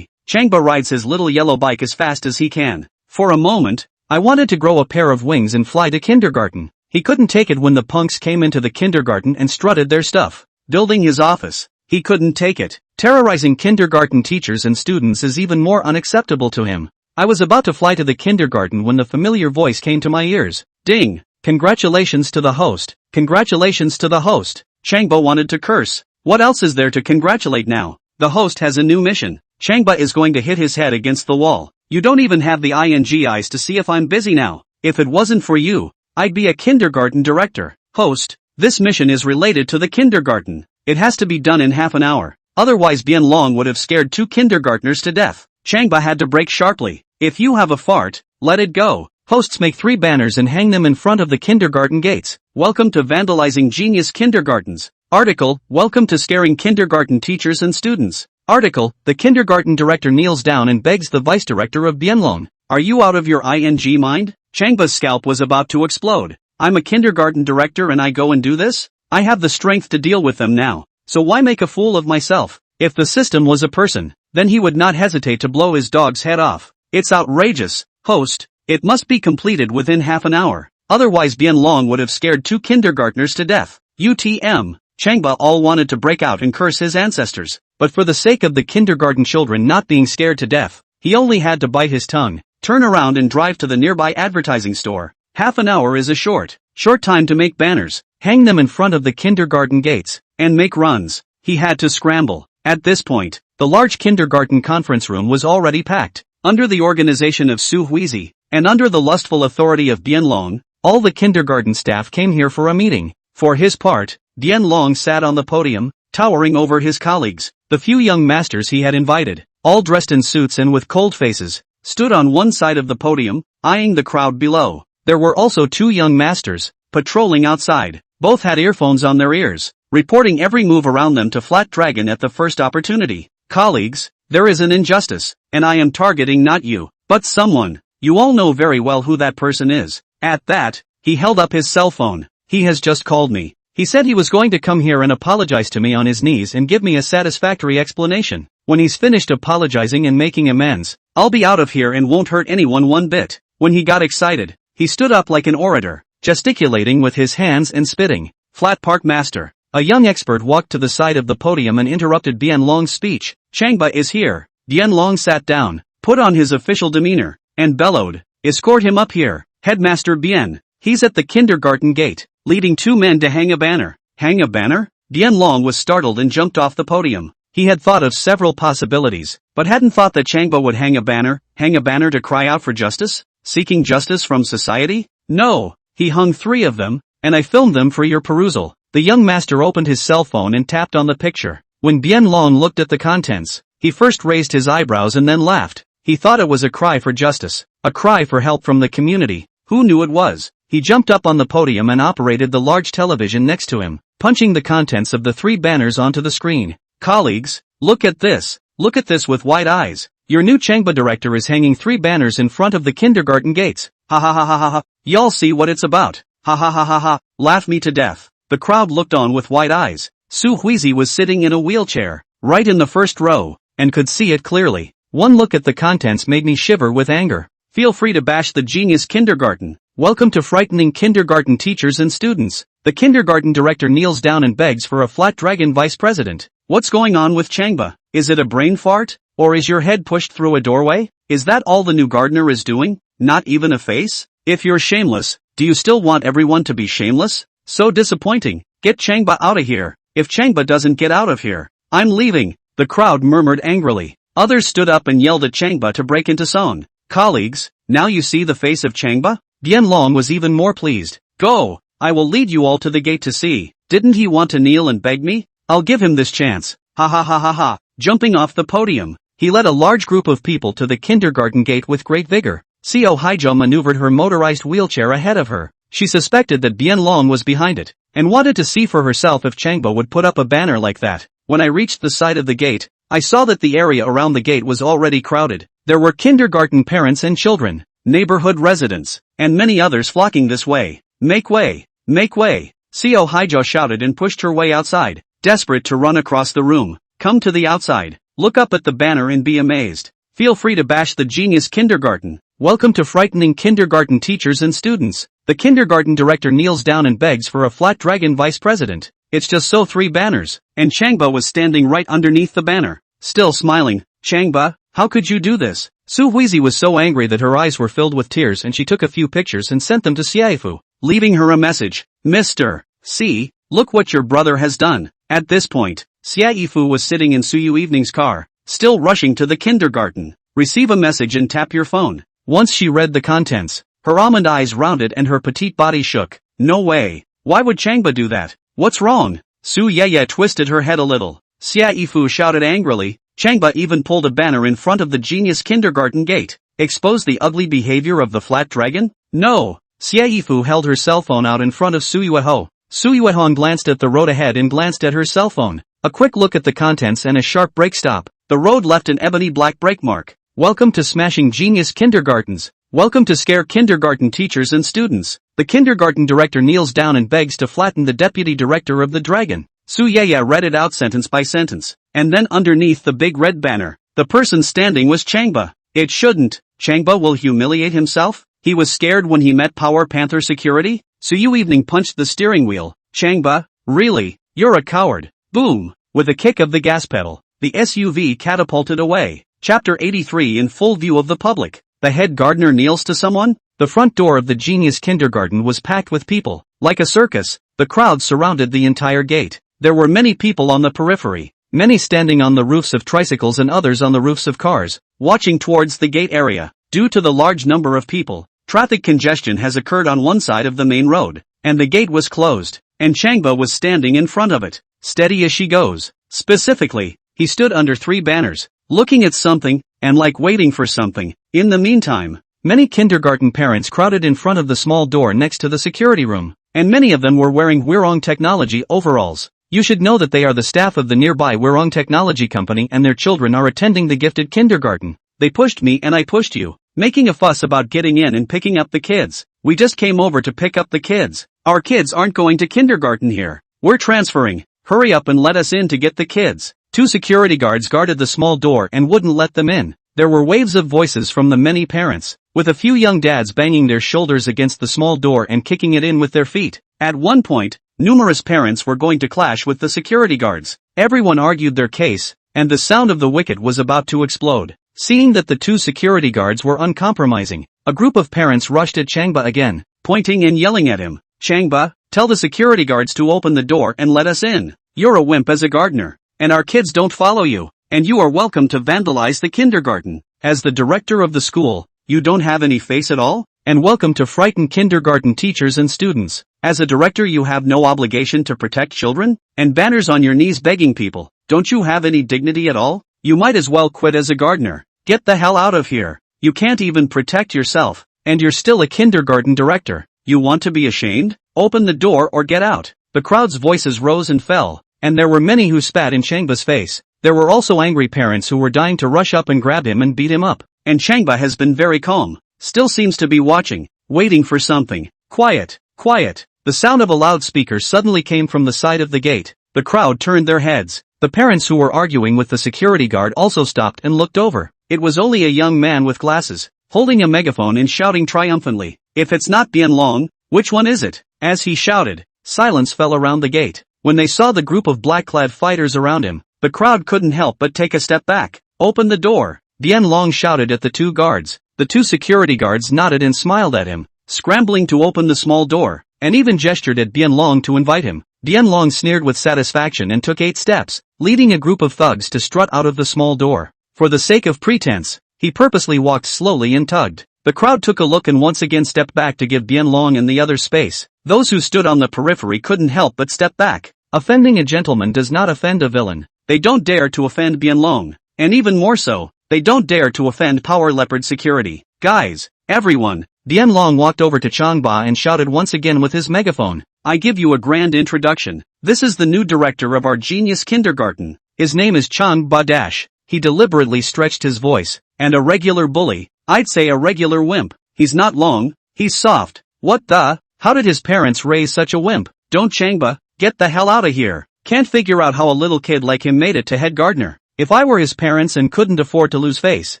Changba rides his little yellow bike as fast as he can. For a moment, I wanted to grow a pair of wings and fly to kindergarten. He couldn't take it when the punks came into the kindergarten and strutted their stuff. Building his office. He couldn't take it. Terrorizing kindergarten teachers and students is even more unacceptable to him. I was about to fly to the kindergarten when the familiar voice came to my ears. Ding! Congratulations to the host. Congratulations to the host. Changba wanted to curse. What else is there to congratulate now? The host has a new mission. Changba is going to hit his head against the wall. You don't even have the ing eyes to see if I'm busy now. If it wasn't for you, I'd be a kindergarten director. Host, this mission is related to the kindergarten. It has to be done in half an hour. Otherwise Bien Long would have scared 2 kindergartners to death. Changba had to brake sharply. If you have a fart, let it go. Hosts make 3 banners and hang them in front of the kindergarten gates. Welcome to vandalizing genius kindergartens. Article, welcome to scaring kindergarten teachers and students. Article, the kindergarten director kneels down and begs the vice director of Bien Long. Are you out of your ing mind? Changba's scalp was about to explode. I'm a kindergarten director and I go and do this? I have the strength to deal with them now, so why make a fool of myself? If the system was a person, then he would not hesitate to blow his dog's head off. It's outrageous. Host, it must be completed within half an hour. Otherwise Bien Long would have scared 2 kindergartners to death. UTM. Changba all wanted to break out and curse his ancestors, but for the sake of the kindergarten children not being scared to death, he only had to bite his tongue, turn around and drive to the nearby advertising store. Half an hour is a short time to make banners, hang them in front of the kindergarten gates, and make runs. He had to scramble. At this point, the large kindergarten conference room was already packed. Under the organization of Su Yui, and under the lustful authority of Bien Long, all the kindergarten staff came here for a meeting. For his part, Bien Long sat on the podium, towering over his colleagues. The few young masters he had invited, all dressed in suits and with cold faces, stood on one side of the podium, eyeing the crowd below. There were also 2 young masters, patrolling outside. Both had earphones on their ears, reporting every move around them to Flat Dragon at the first opportunity. Colleagues, there is an injustice, and I am targeting not you, but someone. You all know very well who that person is. At that, he held up his cell phone. He has just called me. He said he was going to come here and apologize to me on his knees and give me a satisfactory explanation. When he's finished apologizing and making amends, I'll be out of here and won't hurt anyone one bit. When he got excited, he stood up like an orator, gesticulating with his hands and spitting. Flat Park Master. A young expert walked to the side of the podium and interrupted Bien Long's speech. Changba is here. Long sat down, put on his official demeanor, and bellowed, "Escort him up here, Headmaster Bien. He's at the kindergarten gate, leading 2 men to hang a banner." Hang a banner? Long was startled and jumped off the podium. He had thought of several possibilities, but hadn't thought that Changba would hang a banner to cry out for justice? Seeking justice from society? No, he hung 3 of them, and I filmed them for your perusal. The young master opened his cell phone and tapped on the picture. When Long looked at the contents, he first raised his eyebrows and then laughed. He thought it was a cry for justice, a cry for help from the community. Who knew it was? He jumped up on the podium and operated the large television next to him, punching the contents of the 3 banners onto the screen. "Colleagues, look at this. Look at this with wide eyes. Your new Changba director is hanging 3 banners in front of the kindergarten gates. Ha ha ha ha ha ha. Y'all see what it's about. Ha ha ha ha ha. Laugh me to death." The crowd looked on with wide eyes. Su Yui was sitting in a wheelchair, right in the first row, and could see it clearly. "One look at the contents made me shiver with anger. Feel free to bash the genius kindergarten. Welcome to frightening kindergarten teachers and students." The kindergarten director kneels down and begs for a flat dragon vice president. "What's going on with Changba? Is it a brain fart? Or is your head pushed through a doorway? Is that all the new gardener is doing? Not even a face? If you're shameless, do you still want everyone to be shameless? So disappointing. Get Changba out of here. If Changba doesn't get out of here, I'm leaving." The crowd murmured angrily. Others stood up and yelled at Changba to break into song. "Colleagues, now you see the face of Changba?" Long was even more pleased. "Go, I will lead you all to the gate to see. Didn't he want to kneel and beg me? I'll give him this chance. Ha ha ha ha ha." Jumping off the podium, he led a large group of people to the kindergarten gate with great vigor. Su Yui maneuvered her motorized wheelchair ahead of her. She suspected that Long was behind it, and wanted to see for herself if Changba would put up a banner like that. When I reached the side of the gate, I saw that the area around the gate was already crowded. There were kindergarten parents and children, neighborhood residents, and many others flocking this way. "Make way! Make way!" Su Yui shouted and pushed her way outside, desperate to run across the room. "Come to the outside, look up at the banner and be amazed. Feel free to bash the genius kindergarten. Welcome to frightening kindergarten teachers and students." The kindergarten director kneels down and begs for a flat dragon vice president. It's just so 3 banners, and Changba was standing right underneath the banner, still smiling. "Changba, how could you do this?" Su Yui was so angry that her eyes were filled with tears, and she took a few pictures and sent them to Xiaifu, leaving her a message. "Mr. C, look what your brother has done." At this point, Xiaifu was sitting in Su Yui's car, still rushing to the kindergarten. "Receive a message and tap your phone." Once she read the contents, her almond eyes rounded and her petite body shook. "No way. Why would Changba do that? What's wrong?" Su Yui twisted her head a little. Xiaifu shouted angrily. "Changba even pulled a banner in front of the genius kindergarten gate. Expose the ugly behavior of the flat dragon? No." Xiaifu held her cell phone out in front of Su Yui. Su Yui glanced at the road ahead and glanced at her cell phone. A quick look at the contents and a sharp brake stop. The road left an ebony black brake mark. "Welcome to smashing genius kindergartens. Welcome to scare kindergarten teachers and students." The kindergarten director kneels down and begs to flatten the deputy director of the dragon. Su Yui read it out sentence by sentence, and then underneath the big red banner, the person standing was Changba. It shouldn't. Changba will humiliate himself? He was scared when he met Power Panther security? Su Yui punched the steering wheel. "Changba, really? You're a coward." Boom! With a kick of the gas pedal, the SUV catapulted away. Chapter 83 in full view of the public. The head gardener kneels to someone? The front door of the genius kindergarten was packed with people. Like a circus, the crowd surrounded the entire gate. There were many people on the periphery, many standing on the roofs of tricycles and others on the roofs of cars, watching towards the gate area. Due to the large number of people, traffic congestion has occurred on one side of the main road, and the gate was closed, and Changba was standing in front of it, steady as she goes. Specifically, he stood under 3 banners, looking at something, and like waiting for something. In the meantime, many kindergarten parents crowded in front of the small door next to the security room, and many of them were wearing Wirong Technology overalls. You should know that they are the staff of the nearby Wirong Technology Company and their children are attending the gifted kindergarten. "They pushed me and I pushed you, making a fuss about getting in and picking up the kids. We just came over to pick up the kids. Our kids aren't going to kindergarten here. We're transferring. Hurry up and let us in to get the kids." 2 security guards guarded the small door and wouldn't let them in. There were waves of voices from the many parents, with a few young dads banging their shoulders against the small door and kicking it in with their feet. At one point, numerous parents were going to clash with the security guards. Everyone argued their case, and the sound of the wicket was about to explode. Seeing that the two security guards were uncompromising, a group of parents rushed at Changba again, pointing and yelling at him. Changba, tell the security guards to open the door and let us in. You're a wimp as a gardener, and our kids don't follow you, and you are welcome to vandalize the kindergarten. As the director of the school, you don't have any face at all? And welcome to frighten kindergarten teachers and students. As a director you have no obligation to protect children? And banners on your knees begging people. Don't you have any dignity at all? You might as well quit as a gardener. Get the hell out of here. You can't even protect yourself, and you're still a kindergarten director. You want to be ashamed? Open the door or get out. The crowd's voices rose and fell, and there were many who spat in Changba's face. There were also angry parents who were dying to rush up and grab him and beat him up. And Changba has been very calm. Still seems to be watching, waiting for something. Quiet, quiet. The sound of a loudspeaker suddenly came from the side of the gate. The crowd turned their heads. The parents who were arguing with the security guard also stopped and looked over. It was only a young man with glasses, holding a megaphone and shouting triumphantly, "If it's not Bianlong, which one is it?" As he shouted, silence fell around the gate. When they saw the group of black-clad fighters around him, the crowd couldn't help but take a step back. "Open the door!" Bianlong shouted at the two guards. The two security guards nodded and smiled at him, scrambling to open the small door, and even gestured at Bianlong to invite him. Bianlong sneered with satisfaction and took 8 steps, leading a group of thugs to strut out of the small door. For the sake of pretense, he purposely walked slowly and tugged. The crowd took a look and once again stepped back to give Bianlong and the others space. Those who stood on the periphery couldn't help but step back. Offending a gentleman does not offend a villain. They don't dare to offend Bianlong, and even more so, they don't dare to offend Power Leopard Security. "Guys, everyone!" Bianlong walked over to Changba and shouted once again with his megaphone, "I give you a grand introduction. This is the new director of our genius kindergarten. His name is Changba Dash." He deliberately stretched his voice. "And a regular bully. I'd say a regular wimp. He's not long, he's soft." "What the? How did his parents raise such a wimp?" "Don't Changba, get the hell out of here. Can't figure out how a little kid like him made it to head gardener. If I were his parents and couldn't afford to lose face,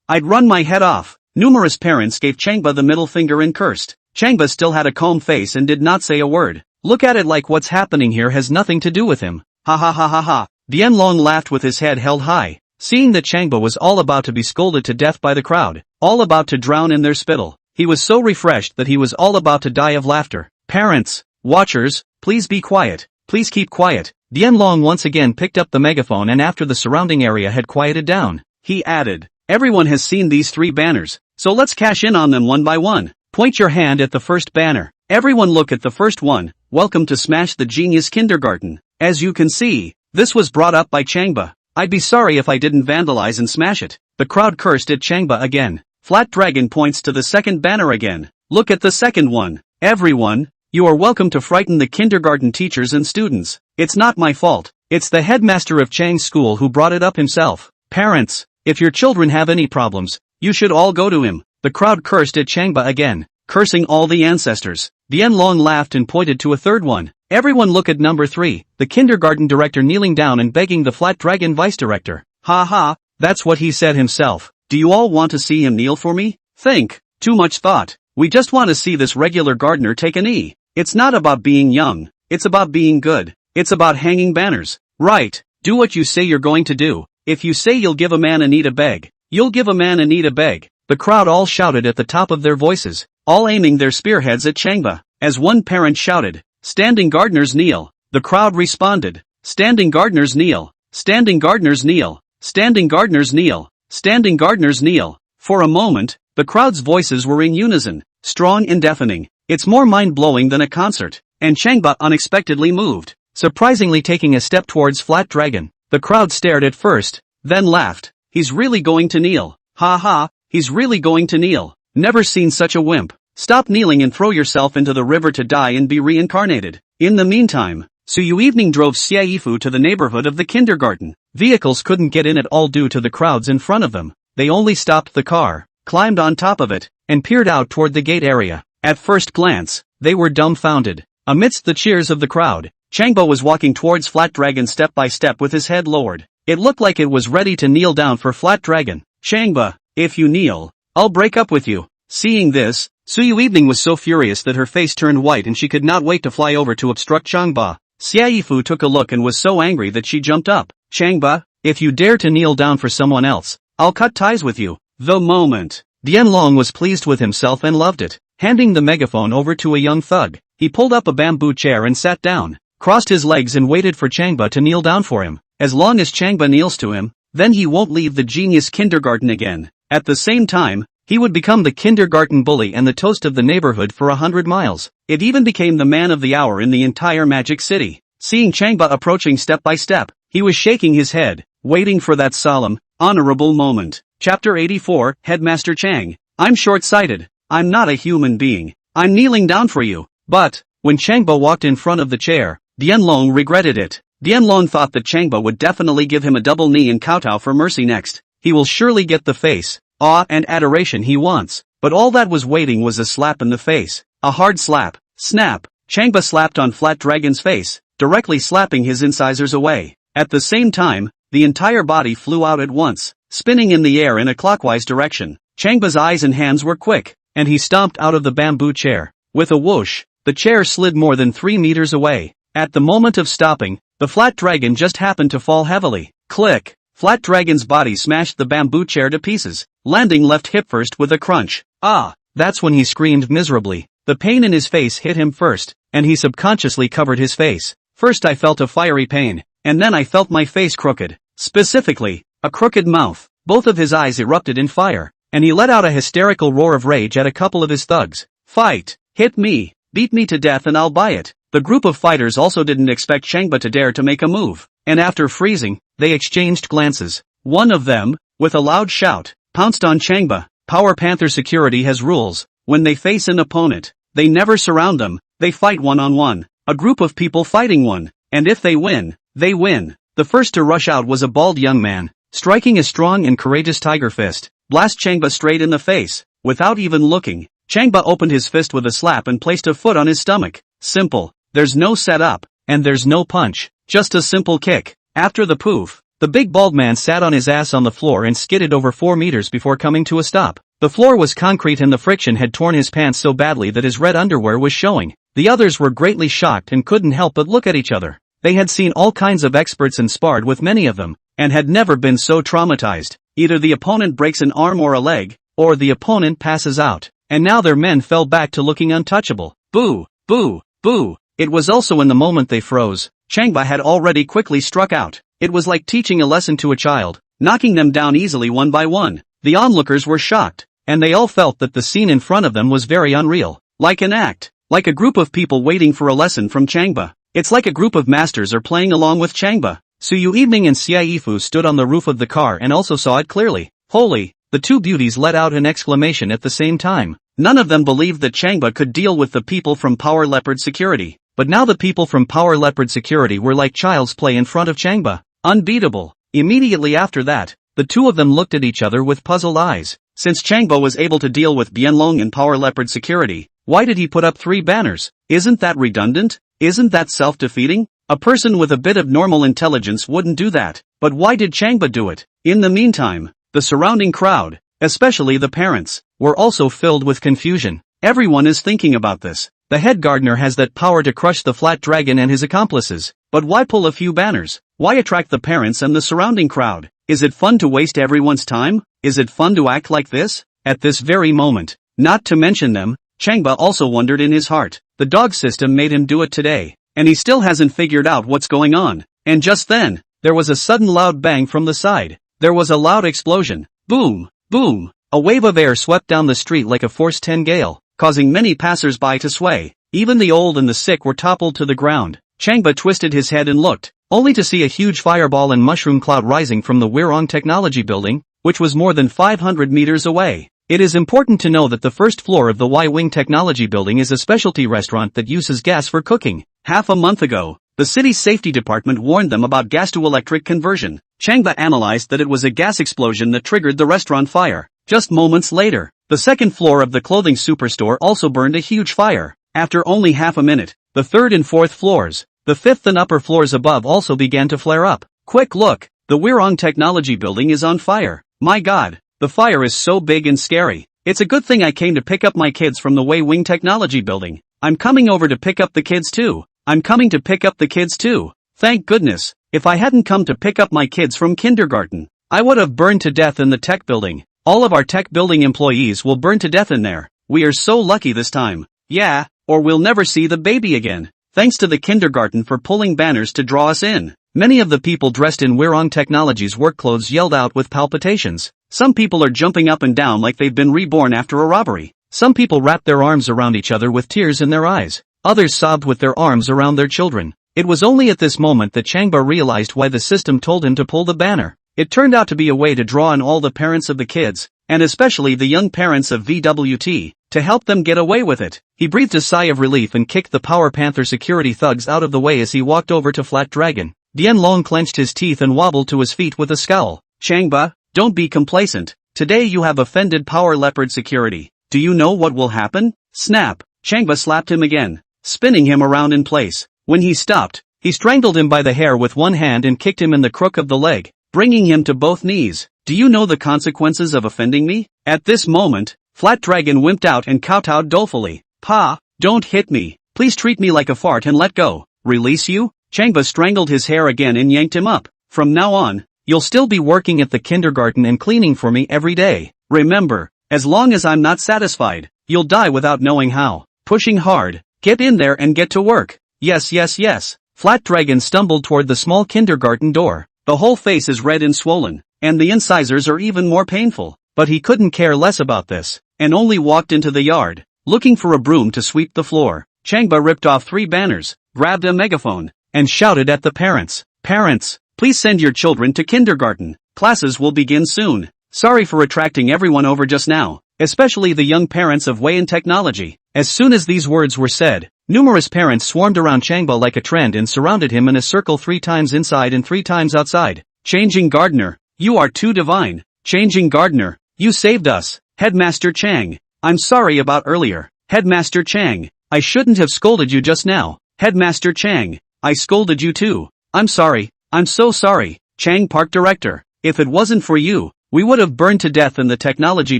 I'd run my head off." Numerous parents gave Changba the middle finger and cursed. Changba still had a calm face and did not say a word. "Look at it like what's happening here has nothing to do with him. Ha ha ha ha ha." Bianlong laughed with his head held high, seeing that Changba was all about to be scolded to death by the crowd, all about to drown in their spittle. He was so refreshed that he was all about to die of laughter. "Parents, watchers, please be quiet, please keep quiet." Bianlong once again picked up the megaphone and after the surrounding area had quieted down, he added, "Everyone has seen these 3 banners, so let's cash in on them one by one. Point your hand at the first banner. Everyone look at the first one. Welcome to Smash the Genius Kindergarten." As you can see, this was brought up by Changba. "I'd be sorry if I didn't vandalize and smash it." The crowd cursed at Changba again. Flat Dragon points to the second banner again. "Look at the second one. Everyone, you are welcome to frighten the kindergarten teachers and students. It's not my fault. It's the headmaster of Chang's school who brought it up himself. Parents, if your children have any problems, you should all go to him." The crowd cursed at Changba again, cursing all the ancestors. Bianlong laughed and pointed to a third one. "Everyone look at number 3, the kindergarten director kneeling down and begging the Flat Dragon vice director." "Ha ha, that's what he said himself. Do you all want to see him kneel for me? Think, too much thought. We just want to see this regular gardener take a knee. It's not about being young, it's about being good. It's about hanging banners. Right, do what you say you're going to do. If you say you'll give a man a knee to beg, you'll give a man a knee to beg." The crowd all shouted at the top of their voices, all aiming their spearheads at Changba. As one parent shouted, "Standing gardeners kneel," the crowd responded, "Standing gardeners kneel, standing gardeners kneel, standing gardeners kneel, standing gardeners kneel." For a moment, the crowd's voices were in unison, strong and deafening. It's more mind-blowing than a concert. And Changba unexpectedly moved, surprisingly taking a step towards Flat Dragon. The crowd stared at first, then laughed. "He's really going to kneel. Ha ha, he's really going to kneel. Never seen such a wimp. Stop kneeling and throw yourself into the river to die and be reincarnated." In the meantime, Su Yui drove Xiaifu to the neighborhood of the kindergarten. Vehicles couldn't get in at all due to the crowds in front of them. They only stopped the car, climbed on top of it, and peered out toward the gate area. At first glance, they were dumbfounded. Amidst the cheers of the crowd, Changba was walking towards Flat Dragon step by step with his head lowered. It looked like it was ready to kneel down for Flat Dragon. "Changba, if you kneel, I'll break up with you." Seeing this, Su Yui was so furious that her face turned white and she could not wait to fly over to obstruct Changba. Xiaifu took a look and was so angry that she jumped up. "Changba, If you dare to kneel down for someone else, I'll cut ties with you. The moment. Dianlong was pleased with himself and loved it. Handing the megaphone over to a young thug, he pulled up a bamboo chair and sat down, crossed his legs and waited for Changba to kneel down for him. As long as Changba kneels to him, then he won't leave the genius kindergarten again. At the same time, he would become the kindergarten bully and the toast of the neighborhood for 100 miles. It even became the man of the hour in the entire Magic City. Seeing Changba approaching step by step, he was shaking his head, waiting for that solemn, honorable moment. Chapter 84, Headmaster Chang. I'm short-sighted. I'm not a human being. I'm kneeling down for you. But, when Changba walked in front of the chair, Dianlong regretted it. Dianlong thought that Changba would definitely give him a double knee and kowtow for mercy next. He will surely get the face, awe and adoration he wants. But all that was waiting was a slap in the face. A hard slap. Snap. Changba slapped on Flat Dragon's face, directly slapping his incisors away. At the same time, the entire body flew out at once, spinning in the air in a clockwise direction. Changba's eyes and hands were quick, and he stomped out of the bamboo chair. With a whoosh, the chair slid more than 3 meters away. At the moment of stopping, the Flat Dragon just happened to fall heavily. Click! Flat Dragon's body smashed the bamboo chair to pieces, landing left hip first with a crunch. Ah! That's when he screamed miserably. The pain in his face hit him first, and he subconsciously covered his face. First I felt a fiery pain, and then I felt my face crooked. Specifically, a crooked mouth. Both of his eyes erupted in fire, and he let out a hysterical roar of rage at a couple of his thugs. Fight! Hit me! Beat me to death and I'll buy it. The group of fighters also didn't expect Changba to dare to make a move, and after freezing, they exchanged glances. One of them, with a loud shout, pounced on Changba. Power Panther security has rules. When they face an opponent, they never surround them, they fight one-on-one. A group of people fighting one, and if they win, they win. The first to rush out was a bald young man, striking a strong and courageous tiger fist, blast Changba straight in the face. Without even looking, Changba opened his fist with a slap and placed a foot on his stomach. Simple. There's no setup, and there's no punch, just a simple kick. After the poof, the big bald man sat on his ass on the floor and skidded over 4 meters before coming to a stop. The floor was concrete and the friction had torn his pants so badly that his red underwear was showing. The others were greatly shocked and couldn't help but look at each other. They had seen all kinds of experts and sparred with many of them, and had never been so traumatized. Either the opponent breaks an arm or a leg, or the opponent passes out. And now their men fell back to looking untouchable. Boo! Boo! Boo! It was also in the moment they froze. Changba had already quickly struck out. It was like teaching a lesson to a child, knocking them down easily one by one. The onlookers were shocked, and they all felt that the scene in front of them was very unreal. Like an act. Like a group of people waiting for a lesson from Changba. It's like a group of masters are playing along with Changba. Su Yui and Xiaifu stood on the roof of the car and also saw it clearly. Holy! The two beauties let out an exclamation at the same time. None of them believed that Changba could deal with the people from Power Leopard Security. But now the people from Power Leopard Security were like child's play in front of Changba. Unbeatable. Immediately after that, the two of them looked at each other with puzzled eyes. Since Changba was able to deal with Bianlong and Power Leopard Security, why did he put up 3 banners? Isn't that redundant? Isn't that self-defeating? A person with a bit of normal intelligence wouldn't do that. But why did Changba do it? In the meantime, the surrounding crowd, especially the parents, were also filled with confusion. Everyone is thinking about this. The head gardener has that power to crush the Flat Dragon and his accomplices. But why pull a few banners? Why attract the parents and the surrounding crowd? Is it fun to waste everyone's time? Is it fun to act like this? At this very moment, not to mention them, Changba also wondered in his heart. The dog system made him do it today, and he still hasn't figured out what's going on. And just then, there was a sudden loud bang from the side. There was a loud explosion. Boom! Boom! A wave of air swept down the street like a force 10 gale, causing many passers-by to sway. Even the old and the sick were toppled to the ground. Changba twisted his head and looked, only to see a huge fireball and mushroom cloud rising from the Wirong Technology Building, which was more than 500 meters away. It is important to know that the first floor of the Y-Wing Technology Building is a specialty restaurant that uses gas for cooking. Half a month ago, the city's safety department warned them about gas-to-electric conversion. Changba analyzed that it was a gas explosion that triggered the restaurant fire. Just moments later, the second floor of the clothing superstore also burned a huge fire. After only half a minute, the third and fourth floors, the fifth and upper floors above also began to flare up. Quick look! The Wirong Technology Building is on fire. My God! The fire is so big and scary. It's a good thing I came to pick up my kids from the Y-Wing Technology Building. I'm coming over to pick up the kids too. I'm coming to pick up the kids too. Thank goodness. If I hadn't come to pick up my kids from kindergarten, I would have burned to death in the tech building. All of our tech building employees will burn to death in there. We are so lucky this time. Yeah, or we'll never see the baby again. Thanks to the kindergarten for pulling banners to draw us in. Many of the people dressed in Wirong Technology's work clothes yelled out with palpitations. Some people are jumping up and down like they've been reborn after a robbery. Some people wrapped their arms around each other with tears in their eyes. Others sobbed with their arms around their children. It was only at this moment that Changba realized why the system told him to pull the banner. It turned out to be a way to draw in all the parents of the kids, and especially the young parents of VWT, to help them get away with it. He breathed a sigh of relief and kicked the Power Panther security thugs out of the way as he walked over to Flat Dragon. Dian Long clenched his teeth and wobbled to his feet with a scowl. Changba, don't be complacent. Today you have offended Power Leopard security. Do you know what will happen? Snap. Changba slapped him again, spinning him around in place. When he stopped, he strangled him by the hair with one hand and kicked him in the crook of the leg, bringing him to both knees. Do you know the consequences of offending me? At this moment, Flat Dragon wimped out and kowtowed dolefully. Pa, don't hit me. Please treat me like a fart and let go. Release you? Changba strangled his hair again and yanked him up. From now on, you'll still be working at the kindergarten and cleaning for me every day. Remember, as long as I'm not satisfied, you'll die without knowing how. Pushing hard, get in there and get to work. Yes, yes, yes. Flat Dragon stumbled toward the small kindergarten door. The whole face is red and swollen, and the incisors are even more painful. But he couldn't care less about this, and only walked into the yard, looking for a broom to sweep the floor. Changba ripped off 3 banners, grabbed a megaphone, and shouted at the parents. Parents, please send your children to kindergarten. Classes will begin soon. Sorry for attracting everyone over just now, especially the young parents of Wayan Technology. As soon as these words were said, numerous parents swarmed around Changba like a trend and surrounded him in a circle 3 times inside and 3 times outside. Changing Gardener, you are too divine. Changing Gardener, you saved us. Headmaster Chang, I'm sorry about earlier. Headmaster Chang, I shouldn't have scolded you just now. Headmaster Chang, I scolded you too. I'm sorry, I'm so sorry. Chang Park Director, if it wasn't for you, we would have burned to death in the technology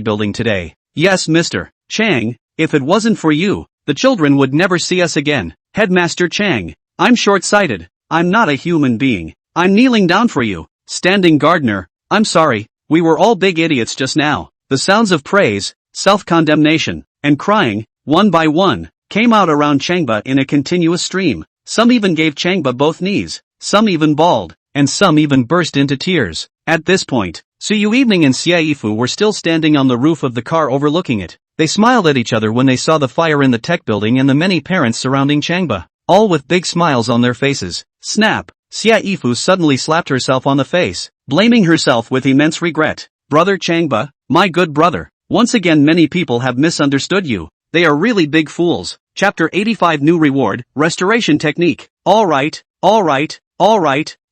building today. Yes, Mr. Chang, if it wasn't for you, the children would never see us again. Headmaster Chang, I'm short-sighted. I'm not a human being. I'm kneeling down for you. Standing Gardener, I'm sorry, we were all big idiots just now. The sounds of praise, self-condemnation, and crying, one by one, came out around Changba in a continuous stream. Some even gave Changba both knees, some even bawled, and some even burst into tears. At this point, Su Yui and Xiaifu were still standing on the roof of the car overlooking it. They smiled at each other when they saw the fire in the tech building and the many parents surrounding Changba, all with big smiles on their faces. Snap! Xiaifu suddenly slapped herself on the face, blaming herself with immense regret. Brother Changba, my good brother, once again many people have misunderstood you. They are really big fools. Chapter 85 New Reward, Restoration Technique. Alright,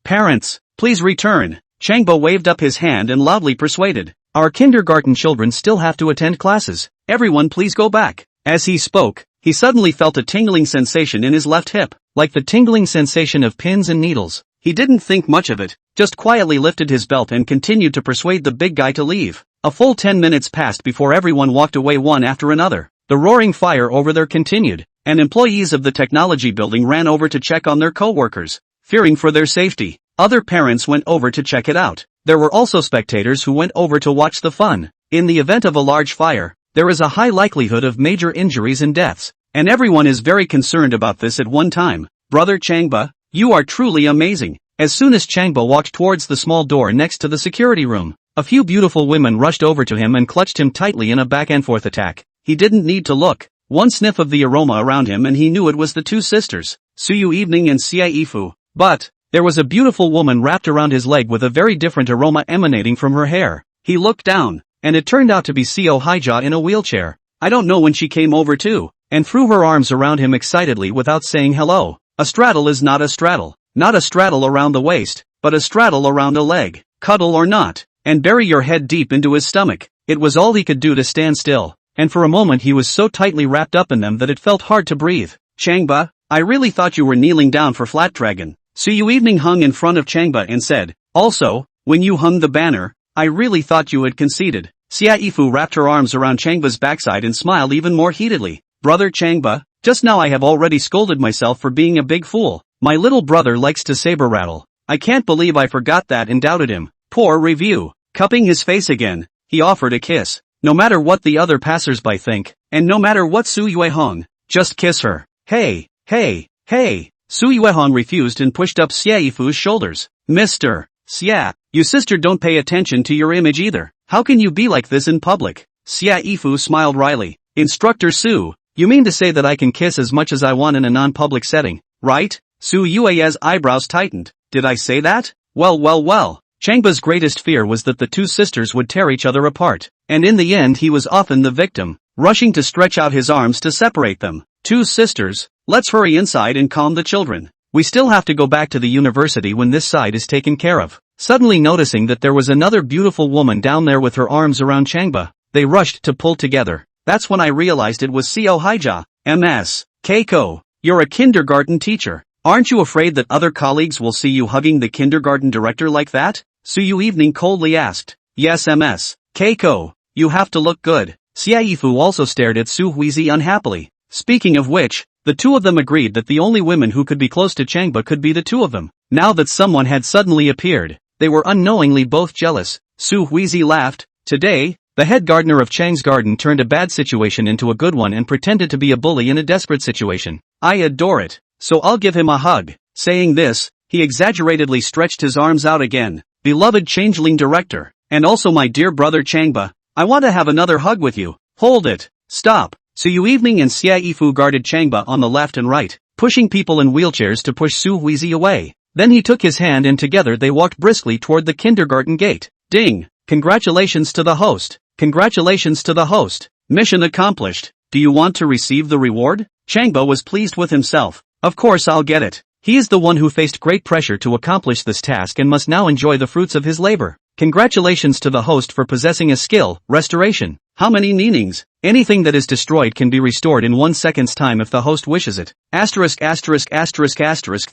parents, please return. Changba waved up his hand and loudly persuaded. Our kindergarten children still have to attend classes. Everyone please go back. As he spoke, he suddenly felt a tingling sensation in his left hip, like the tingling sensation of pins and needles. He didn't think much of it, just quietly lifted his belt and continued to persuade the big guy to leave. A full 10 minutes passed before everyone walked away one after another. The roaring fire over there continued, and employees of the technology building ran over to check on their co-workers, fearing for their safety. Other parents went over to check it out. There were also spectators who went over to watch the fun. In the event of a large fire, there is a high likelihood of major injuries and deaths, and everyone is very concerned about this at one time. Brother Changba, you are truly amazing. As soon as Changba walked towards the small door next to the security room, a few beautiful women rushed over to him and clutched him tightly in a back-and-forth attack. He didn't need to look. One sniff of the aroma around him and he knew it was the 2 sisters, Su Yui and Xiaifu. But there was a beautiful woman wrapped around his leg with a very different aroma emanating from her hair. He looked down, and it turned out to be Seo Haija in a wheelchair. I don't know when she came over too, and threw her arms around him excitedly without saying hello. A straddle is not a straddle. Not a straddle around the waist, but a straddle around a leg. Cuddle or not, and bury your head deep into his stomach. It was all he could do to stand still, and for a moment he was so tightly wrapped up in them that it felt hard to breathe. Changba, I really thought you were kneeling down for Flat Dragon. Su Yui hung in front of Changba and said, also, when you hung the banner, I really thought you had conceded. Xiaifu wrapped her arms around Changba's backside and smiled even more heatedly. Brother Changba, just now I have already scolded myself for being a big fool. My little brother likes to saber rattle. I can't believe I forgot that and doubted him. Poor review. Cupping his face again, he offered a kiss. No matter what the other passersby think, and no matter what Su Yui hung, just kiss her. Hey, hey, hey. Su Yui hung refused and pushed up Xiaifu's shoulders. Mr. Xia, you sister don't pay attention to your image either. How can you be like this in public? Xiaifu smiled wryly. Instructor Su, you mean to say that I can kiss as much as I want in a non-public setting, right? Su Yui's eyebrows tightened. Did I say that? Well. Changba's greatest fear was that the two sisters would tear each other apart, and in the end he was often the victim, rushing to stretch out his arms to separate them. Two sisters, let's hurry inside and calm the children. We still have to go back to the university when this side is taken care of. Suddenly noticing that there was another beautiful woman down there with her arms around Changba, they rushed to pull together. That's when I realized it was Seo Haija. MS. Keiko, you're a kindergarten teacher. Aren't you afraid that other colleagues will see you hugging the kindergarten director like that? Su Yui coldly asked. Yes, MS. Keiko, you have to look good. Xiaifu also stared at Su Huizi unhappily. Speaking of which, the two of them agreed that the only women who could be close to Changba could be the two of them. Now that someone had suddenly appeared, they were unknowingly both jealous. Su Huizi laughed. Today, the head gardener of Chang's garden turned a bad situation into a good one and pretended to be a bully in a desperate situation. I adore it, so I'll give him a hug. Saying this, he exaggeratedly stretched his arms out again. Beloved changeling director, and also my dear brother Changba, I want to have another hug with you. Hold it. Stop. Su Yui and Xiaifu guarded Changba on the left and right, pushing people in wheelchairs to push Su Huizi away. Then he took his hand and together they walked briskly toward the kindergarten gate. Ding! Congratulations to the host. Congratulations to the host. Mission accomplished. Do you want to receive the reward? Changba was pleased with himself. Of course I'll get it. He is the one who faced great pressure to accomplish this task and must now enjoy the fruits of his labor. Congratulations to the host for possessing a skill, restoration. How many meanings? Anything that is destroyed can be restored in 1 second's time if the host wishes it. Asterisk.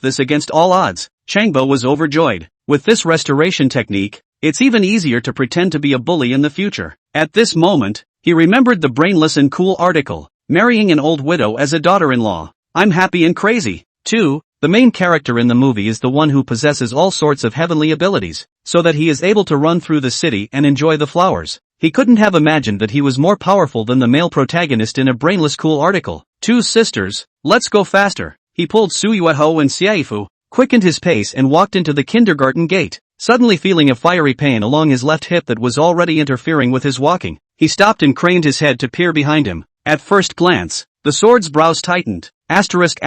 This against all odds. Changba was overjoyed. With this restoration technique, it's even easier to pretend to be a bully in the future. At this moment, he remembered the brainless and cool article, marrying an old widow as a daughter-in-law. I'm happy and crazy. 2. The main character in the movie is the one who possesses all sorts of heavenly abilities, so that he is able to run through the city and enjoy the flowers. He couldn't have imagined that he was more powerful than the male protagonist in a brainless cool article. Two sisters, let's go faster. He pulled Su Yui and Xiaifu, quickened his pace and walked into the kindergarten gate. Suddenly feeling a fiery pain along his left hip that was already interfering with his walking, he stopped and craned his head to peer behind him. At first glance, the sword's brows tightened. Asterisk.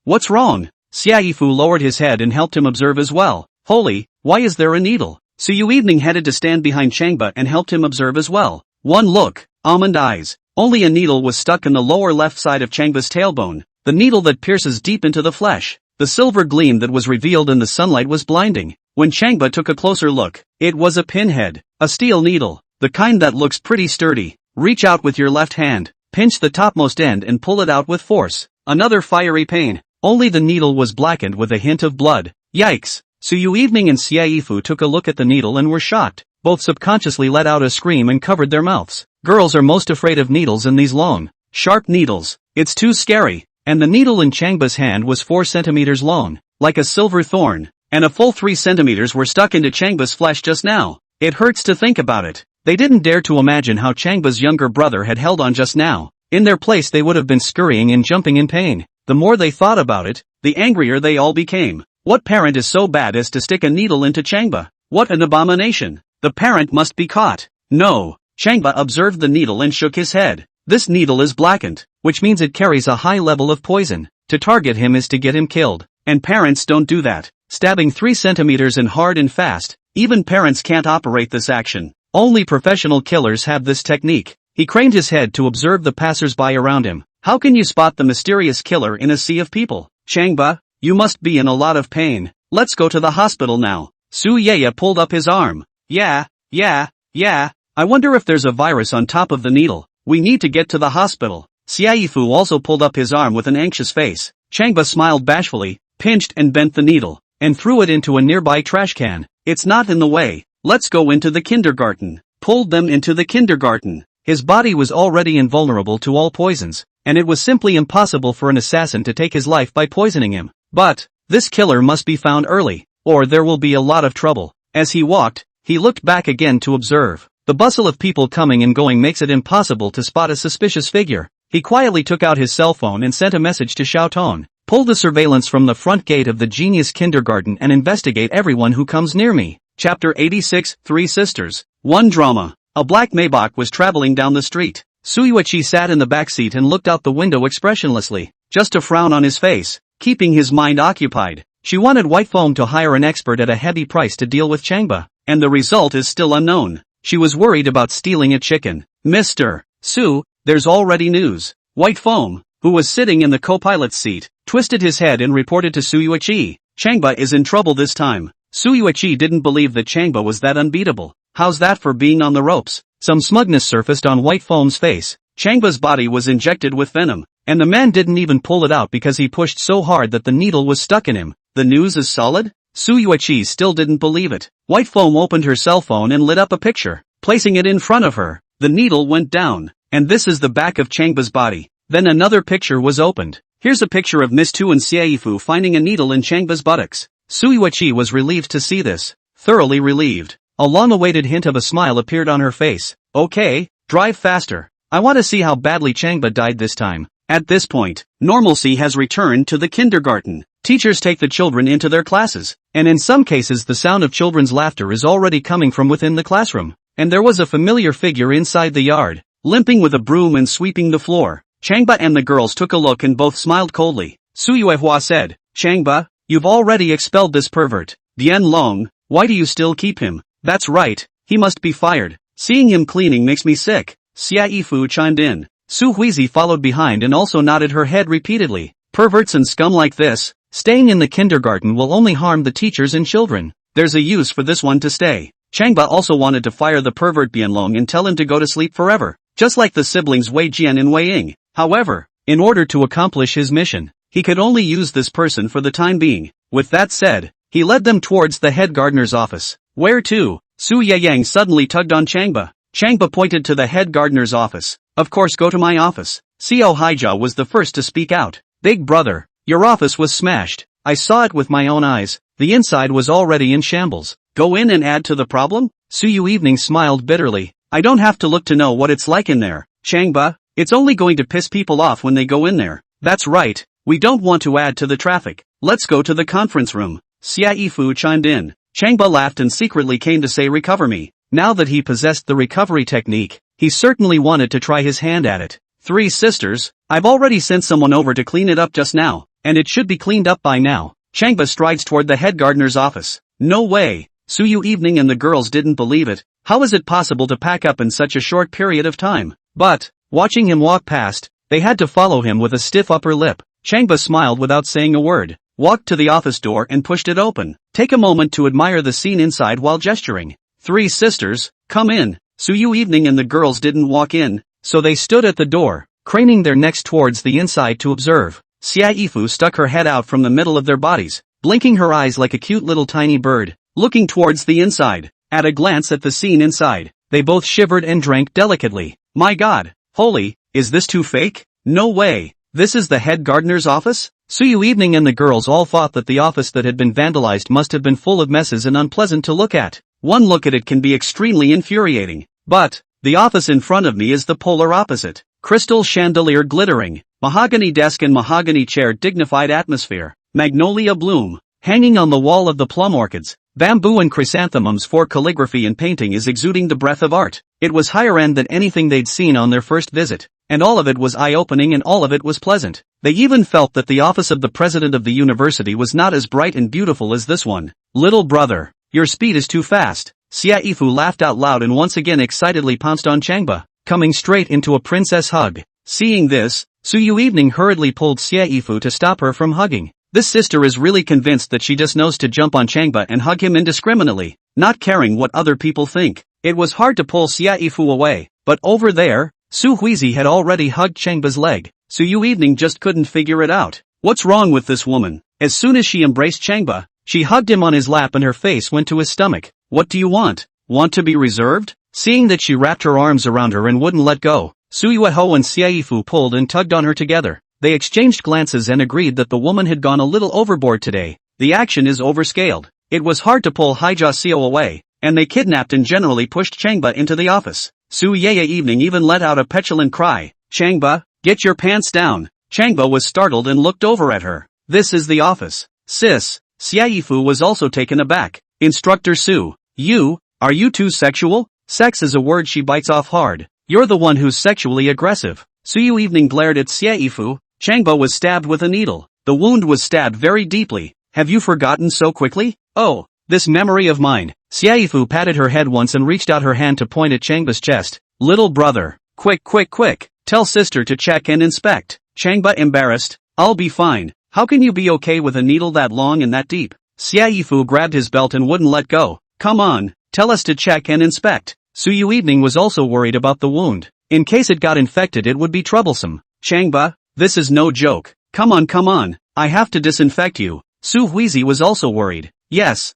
What's wrong? Xiaifu lowered his head and helped him observe as well. Holy, why is there a needle? Su Yui headed to stand behind Changba and helped him observe as well. One look, almond eyes. Only a needle was stuck in the lower left side of Changba's tailbone, the needle that pierces deep into the flesh. The silver gleam that was revealed in the sunlight was blinding. When Changba took a closer look, it was a pinhead, a steel needle, the kind that looks pretty sturdy. Reach out with your left hand, pinch the topmost end and pull it out with force. Another fiery pain. Only the needle was blackened with a hint of blood. Yikes! Su Yui and Xiaifu took a look at the needle and were shocked. Both subconsciously let out a scream and covered their mouths. Girls are most afraid of needles and these long, sharp needles. It's too scary. And the needle in Changba's hand was 4 centimeters long, like a silver thorn, and a full 3 centimeters were stuck into Changba's flesh just now. It hurts to think about it. They didn't dare to imagine how Changba's younger brother had held on just now. In their place they would have been scurrying and jumping in pain. The more they thought about it, the angrier they all became. What parent is so bad as to stick a needle into Changba? What an abomination! The parent must be caught. No. Changba observed the needle and shook his head. This needle is blackened, which means it carries a high level of poison. To target him is to get him killed. And parents don't do that. Stabbing 3 centimeters and hard and fast. Even parents can't operate this action. Only professional killers have this technique. He craned his head to observe the passers-by around him. How can you spot the mysterious killer in a sea of people? Changba, you must be in a lot of pain. Let's go to the hospital now. Su Yui pulled up his arm. Yeah. I wonder if there's a virus on top of the needle. We need to get to the hospital. Xiaifu also pulled up his arm with an anxious face. Changba smiled bashfully, pinched and bent the needle, and threw it into a nearby trash can. It's not in the way. Let's go into the kindergarten. Pulled them into the kindergarten. His body was already invulnerable to all poisons, and it was simply impossible for an assassin to take his life by poisoning him. But, This killer must be found early, or there will be a lot of trouble. As he walked, he looked back again to observe. The bustle of people coming and going makes it impossible to spot a suspicious figure. He quietly took out his cell phone and sent a message to Xiaotong. Pull the surveillance from the front gate of the genius kindergarten and investigate everyone who comes near me. Chapter 86, Three Sisters. One drama. A black Maybach was traveling down the street. Su Yui sat in the back seat and looked out the window expressionlessly, just a frown on his face, keeping his mind occupied. She wanted White Foam to hire an expert at a heavy price to deal with Changba, and the result is still unknown. She was worried about stealing a chicken. Mr. Su, there's already news. White Foam, who was sitting in the co-pilot's seat, twisted his head and reported to Su Yui. Changba is in trouble this time. Su Yui didn't believe that Changba was that unbeatable. How's that for being on the ropes? Some smugness surfaced on White Foam's face. Changba's body was injected with venom, and the man didn't even pull it out because he pushed so hard that the needle was stuck in him. The news is solid? Su Yui still didn't believe it. White Foam opened her cell phone and lit up a picture, placing it in front of her. The needle went down, and this is the back of Changba's body. Then another picture was opened. Here's a picture of Miss Tu and Xiaifu finding a needle in Changba's buttocks. Su Yui was relieved to see this. Thoroughly relieved. A long-awaited hint of a smile appeared on her face. Okay, drive faster. I want to see how badly Changba died this time. At this point, normalcy has returned to the kindergarten. Teachers take the children into their classes, and in some cases the sound of children's laughter is already coming from within the classroom. And there was a familiar figure inside the yard, limping with a broom and sweeping the floor. Changba and the girls took a look and both smiled coldly. Su Yui said, Changba, you've already expelled this pervert. Dian Long, why do you still keep him? That's right, he must be fired. Seeing him cleaning makes me sick. Xiaifu chimed in. Su Huizi followed behind and also nodded her head repeatedly. Perverts and scum like this, staying in the kindergarten will only harm the teachers and children. There's a use for this one to stay. Changba also wanted to fire the pervert Bianlong and tell him to go to sleep forever, just like the siblings Wei Jian and Wei Ying. However, in order to accomplish his mission, he could only use this person for the time being. With that said, he led them towards the head gardener's office. Where to? Su Yayang suddenly tugged on Changba. Changba pointed to the head gardener's office. Of course, go to my office. Xiao Haijia was the first to speak out. Big brother, your office was smashed. I saw it with my own eyes. The inside was already in shambles. Go in and add to the problem? Su Yui smiled bitterly. I don't have to look to know what it's like in there. Changba, it's only going to piss people off when they go in there. That's right, we don't want to add to the traffic. Let's go to the conference room. Xiaifu chimed in. Changba laughed and secretly came to say recover me. Now that he possessed the recovery technique, he certainly wanted to try his hand at it. Three sisters, I've already sent someone over to clean it up just now, and it should be cleaned up by now. Changba strides toward the head gardener's office. No way. Su Yui and the girls didn't believe it. How is it possible to pack up in such a short period of time? But, watching him walk past, they had to follow him with a stiff upper lip. Changba smiled without saying a word, walked to the office door and pushed it open. Take a moment to admire the scene inside while gesturing. Three sisters, come in. Su Yui and the girls didn't walk in, so they stood at the door, craning their necks towards the inside to observe. Xiaifu stuck her head out from the middle of their bodies, blinking her eyes like a cute little tiny bird, looking towards the inside. At a glance at the scene inside, they both shivered and drank delicately. My god, holy, is this too fake? No way, this is the head gardener's office? Su Yui and the girls all thought that the office that had been vandalized must have been full of messes and unpleasant to look at. One look at it can be extremely infuriating. But, the office in front of me is the polar opposite. Crystal chandelier glittering, mahogany desk and mahogany chair, dignified atmosphere, magnolia bloom, hanging on the wall of the plum orchids, bamboo and chrysanthemums for calligraphy and painting is exuding the breath of art. It was higher end than anything they'd seen on their first visit, and all of it was eye-opening and all of it was pleasant. They even felt that the office of the president of the university was not as bright and beautiful as this one. Little brother, your speed is too fast. Xiaifu laughed out loud and once again excitedly pounced on Changba, coming straight into a princess hug. Seeing this, Su Yui hurriedly pulled Xiaifu to stop her from hugging. This sister is really convinced that she just knows to jump on Changba and hug him indiscriminately, not caring what other people think. It was hard to pull Xiaifu away, but over there, Su Huizi had already hugged Changba's leg. Su Yui just couldn't figure it out. What's wrong with this woman? As soon as she embraced Changba, she hugged him on his lap and her face went to his stomach. What do you want? Want to be reserved? Seeing that she wrapped her arms around her and wouldn't let go, Su Yueho and Xiaifu pulled and tugged on her together. They exchanged glances and agreed that the woman had gone a little overboard today. The action is overscaled. It was hard to pull Haija Seo away, and they kidnapped and generally pushed Changba into the office. Su Yui evening even let out a petulant cry. Changba, get your pants down. Changba was startled and looked over at her. This is the office. Sis. Xiaifu was also taken aback. Instructor Su. You, are you too sexual? Sex is a word she bites off hard. You're the one who's sexually aggressive. Su Yui evening glared at Xiaifu. Changba was stabbed with a needle. The wound was stabbed very deeply. Have you forgotten so quickly? Oh, this memory of mine. Xiaifu patted her head once and reached out her hand to point at Changba's chest. Little brother. Quick. Tell sister to check and inspect. Changba embarrassed. I'll be fine. How can you be okay with a needle that long and that deep? Xiaifu grabbed his belt and wouldn't let go. Come on, tell us to check and inspect. Su Yui evening was also worried about the wound. In case it got infected it would be troublesome. Changba, this is no joke. Come on. I have to disinfect you. Su Huizi was also worried. Yes,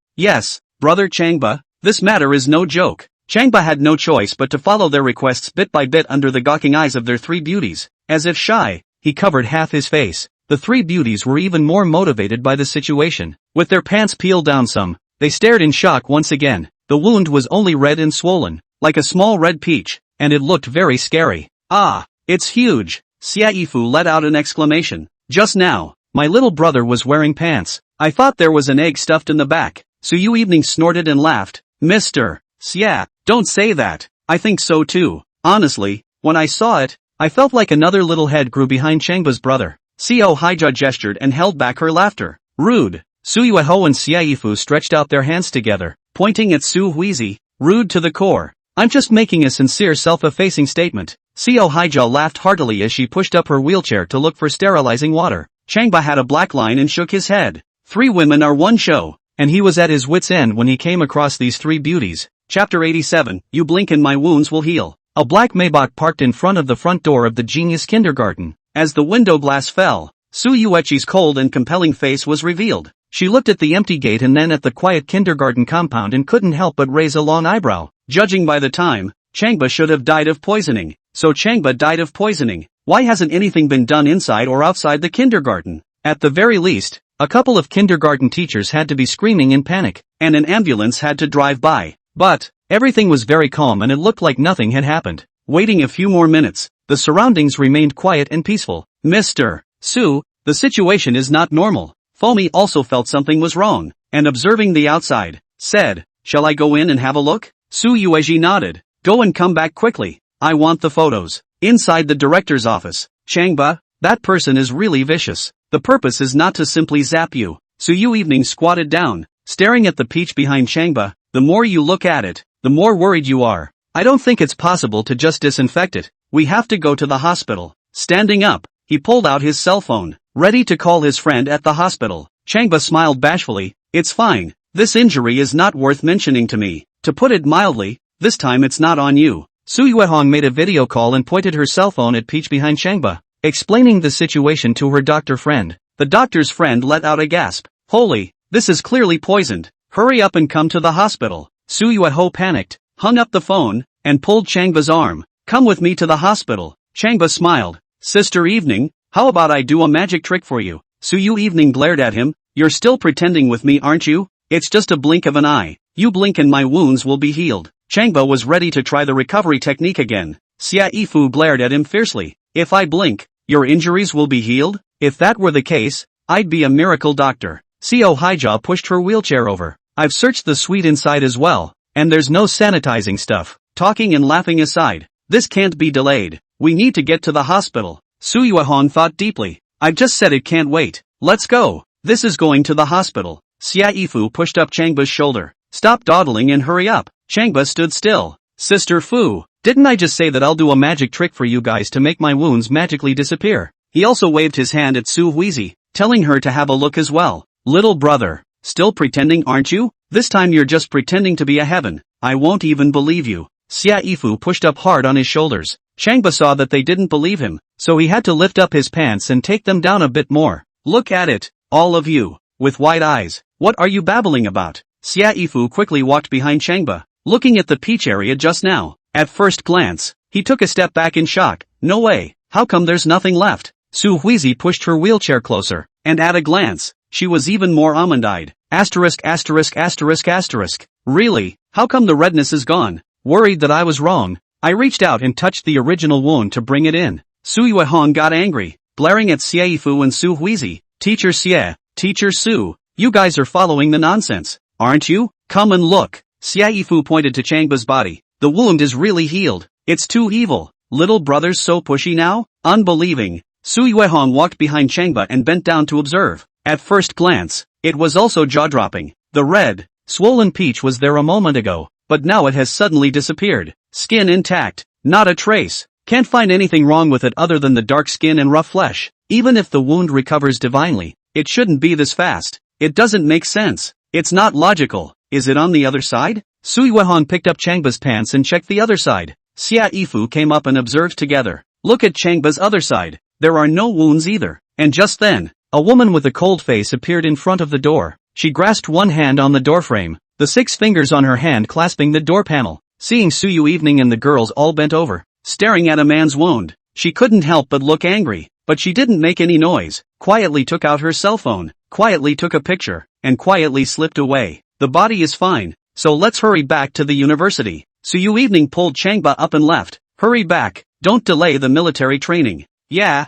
brother Changba, this matter is no joke. Changba had no choice but to follow their requests bit by bit under the gawking eyes of their three beauties. As if shy, he covered half his face. The three beauties were even more motivated by the situation. With their pants peeled down some, they stared in shock once again. The wound was only red and swollen, like a small red peach, and it looked very scary. Ah, it's huge. Xiaifu let out an exclamation. Just now, my little brother was wearing pants. I thought there was an egg stuffed in the back. Su Yui evening snorted and laughed. Mr. Xia, don't say that. I think so too. Honestly, when I saw it, I felt like another little head grew behind Changba's brother. Seo Haija gestured and held back her laughter. Rude. Su Yueho and Xiaifu stretched out their hands together, pointing at Su Huizi. Rude to the core. I'm just making a sincere self-effacing statement. Seo Haija laughed heartily as she pushed up her wheelchair to look for sterilizing water. Changba had a black line and shook his head. 3 women are one show, and he was at his wit's end when he came across these 3 beauties. Chapter 87, You blink and my wounds will heal. A black Maybach parked in front of the front door of the Genius Kindergarten. As the window glass fell, Su Yuichi's cold and compelling face was revealed. She looked at the empty gate and then at the quiet kindergarten compound and couldn't help but raise a long eyebrow. Judging by the time, Changba should have died of poisoning. So Changba died of poisoning. Why hasn't anything been done inside or outside the kindergarten? At the very least, a couple of kindergarten teachers had to be screaming in panic, and an ambulance had to drive by. But everything was very calm and it looked like nothing had happened. Waiting a few more minutes, the surroundings remained quiet and peaceful. Mr. Su, the situation is not normal. Fomi also felt something was wrong, and observing the outside, said, Shall I go in and have a look? Su Yueji nodded. Go and come back quickly. I want the photos. Inside the director's office. Changba, that person is really vicious. The purpose is not to simply zap you. Su Yu evening squatted down, staring at the peach behind Changba. The more you look at it, the more worried you are. I don't think it's possible to just disinfect it. We have to go to the hospital. Standing up, he pulled out his cell phone, ready to call his friend at the hospital. Changba smiled bashfully. It's fine. This injury is not worth mentioning to me. To put it mildly, this time it's not on you. Su Yuehong made a video call and pointed her cell phone at Peach behind Changba, explaining the situation to her doctor friend. The doctor's friend let out a gasp. Holy, this is clearly poisoned. Hurry up and come to the hospital. Su Yueho panicked, hung up the phone, and pulled Changba's arm. Come with me to the hospital. Changba smiled. Sister Evening, how about I do a magic trick for you? Su Yu Evening glared at him. You're still pretending with me, aren't you? It's just a blink of an eye. You blink and my wounds will be healed. Changba was ready to try the recovery technique again. Xia Yifu glared at him fiercely. If I blink, your injuries will be healed? If that were the case, I'd be a miracle doctor. Seo Haija pushed her wheelchair over. I've searched the suite inside as well, and there's no sanitizing stuff. Talking and laughing aside, this can't be delayed. We need to get to the hospital. Su Yuehong thought deeply. I've just said it can't wait. Let's go. This is going to the hospital. Xia Yifu pushed up Changba's shoulder. Stop dawdling and hurry up. Changba stood still. Sister Fu, didn't I just say that I'll do a magic trick for you guys to make my wounds magically disappear? He also waved his hand at Su Huizi, telling her to have a look as well. Little brother, still pretending aren't you? This time you're just pretending to be a heaven. I won't even believe you. Xia Yifu pushed up hard on his shoulders. Changba saw that they didn't believe him, so he had to lift up his pants and take them down a bit more. Look at it, all of you, with wide eyes. What are you babbling about? Xia Yifu quickly walked behind Changba, looking at the peach area just now. At first glance, he took a step back in shock. No way, how come there's nothing left? Su Yui pushed her wheelchair closer, and at a glance, she was even more almond-eyed. Asterisk asterisk asterisk asterisk. Really? How come the redness is gone? Worried that I was wrong. I reached out and touched the original wound to bring it in. Su Yui got angry, blaring at Xieifu and Su Yui. Teacher Xie, Teacher Su, you guys are following the nonsense, aren't you? Come and look. Xieifu pointed to Changba's body. The wound is really healed. It's too evil. Little brother's so pushy now? Unbelieving. Su Yui walked behind Changba and bent down to observe. At first glance, it was also jaw-dropping. The red, swollen peach was there a moment ago, but now it has suddenly disappeared. Skin intact, not a trace. Can't find anything wrong with it other than the dark skin and rough flesh. Even if the wound recovers divinely, it shouldn't be this fast. It doesn't make sense. It's not logical. Is it on the other side? Su Yui picked up Changba's pants and checked the other side. Xieifu came up and observed together. Look at Changba's other side. There are no wounds either. And just then, a woman with a cold face appeared in front of the door. She grasped one hand on the doorframe, the 6 fingers on her hand clasping the door panel. Seeing Su Yui and the girls all bent over, staring at a man's wound, she couldn't help but look angry, but she didn't make any noise, quietly took out her cell phone, quietly took a picture, and quietly slipped away. The body is fine, so let's hurry back to the university. Su Yui pulled Changba up and left. Hurry back, don't delay the military training. Yeah,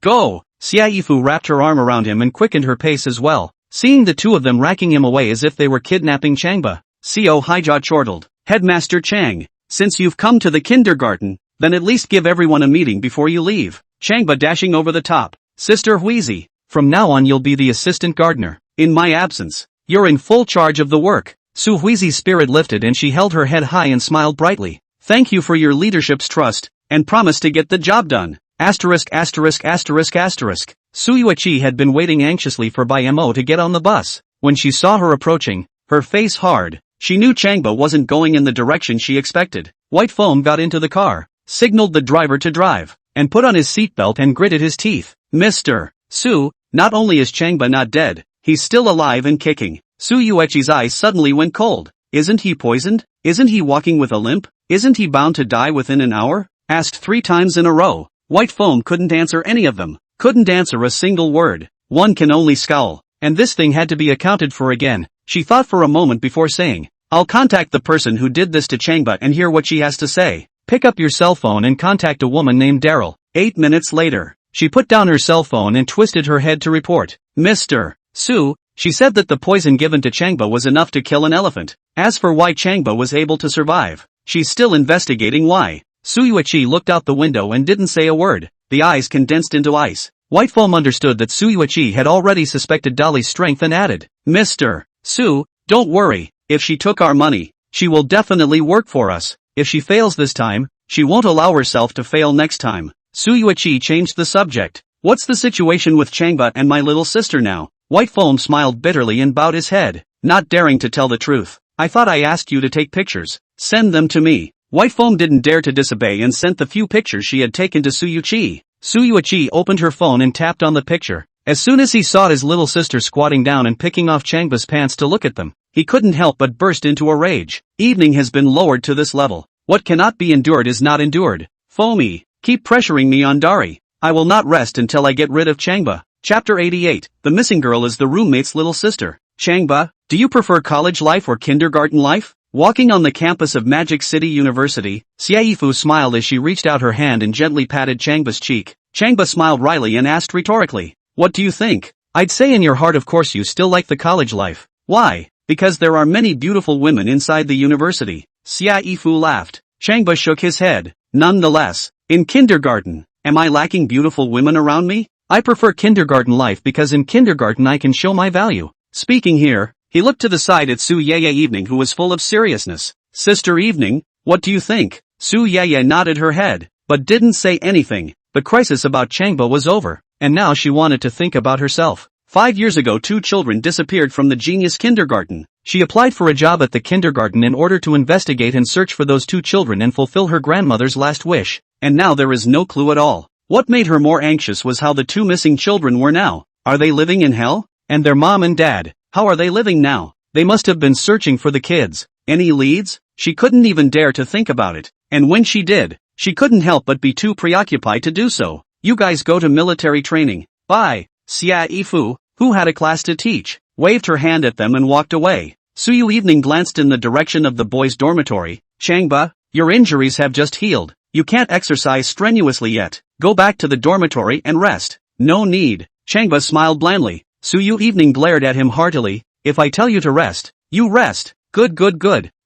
go! Xieifu wrapped her arm around him and quickened her pace as well, seeing the two of them racking him away as if they were kidnapping Changba. Co Hijaw chortled. Headmaster Chang, since you've come to the kindergarten, then at least give everyone a meeting before you leave. Changba dashing over the top. Sister Huizi, from now on you'll be the assistant gardener. In my absence, you're in full charge of the work. Su Huizi's spirit lifted and she held her head high and smiled brightly. Thank you for your leadership's trust, and promise to get the job done. Asterisk asterisk asterisk asterisk. Su Yui had been waiting anxiously for Bai Mo to get on the bus. When she saw her approaching, her face hard, she knew Changba wasn't going in the direction she expected. White Foam got into the car, signaled the driver to drive, and put on his seatbelt and gritted his teeth. Mr. Su, not only is Changba not dead, he's still alive and kicking. Su Yui's eyes suddenly went cold. Isn't he poisoned? Isn't he walking with a limp? Isn't he bound to die within an hour? Asked 3 times in a row. White Foam couldn't answer any of them. Couldn't answer a single word. One can only scowl. And this thing had to be accounted for again. She thought for a moment before saying, I'll contact the person who did this to Changba and hear what she has to say. Pick up your cell phone and contact a woman named Daryl. 8 minutes later, she put down her cell phone and twisted her head to report. Mr. Su, she said that the poison given to Changba was enough to kill an elephant. As for why Changba was able to survive, she's still investigating why. Su Yui looked out the window and didn't say a word. The eyes condensed into ice. White Foam understood that Su Yui had already suspected Dolly's strength and added, Mr. Su, don't worry, if she took our money, she will definitely work for us. If she fails this time, she won't allow herself to fail next time. Su Yui changed the subject. What's the situation with Changba and my little sister now? White Foam smiled bitterly and bowed his head, not daring to tell the truth. I thought I asked you to take pictures. Send them to me. White Foam didn't dare to disobey and sent the few pictures she had taken to Su Yui. Su Yui opened her phone and tapped on the picture. As soon as he saw his little sister squatting down and picking off Changba's pants to look at them, he couldn't help but burst into a rage. Evening has been lowered to this level. What cannot be endured is not endured. Foamy, keep pressuring me on Dari. I will not rest until I get rid of Changba. Chapter 88. The missing girl is the roommate's little sister. Changba, do you prefer college life or kindergarten life? Walking on the campus of Magic City University, Xieifu smiled as she reached out her hand and gently patted Changba's cheek. Changba smiled wryly and asked rhetorically, what do you think? I'd say in your heart of course you still like the college life. Why? Because there are many beautiful women inside the university. Xieifu laughed. Changba shook his head. Nonetheless, in kindergarten, am I lacking beautiful women around me? I prefer kindergarten life because in kindergarten I can show my value. Speaking here, he looked to the side at Su Yui Evening who was full of seriousness. Sister Evening, what do you think? Su Yui nodded her head, but didn't say anything. The crisis about Changba was over, and now she wanted to think about herself. 5 years ago 2 children disappeared from the genius kindergarten. She applied for a job at the kindergarten in order to investigate and search for those 2 children and fulfill her grandmother's last wish. And now there is no clue at all. What made her more anxious was how the 2 missing children were now. Are they living in hell? And their mom and dad, how are they living now? They must have been searching for the kids. Any leads? She couldn't even dare to think about it. And when she did, she couldn't help but be too preoccupied to do so. You guys go to military training. Bye. Xia Yifu, who had a class to teach, waved her hand at them and walked away. Su Yui glanced in the direction of the boys' dormitory. Changba, your injuries have just healed. You can't exercise strenuously yet. Go back to the dormitory and rest. No need. Changba smiled blandly. Su Yui glared at him heartily. If I tell you to rest, you rest. Good.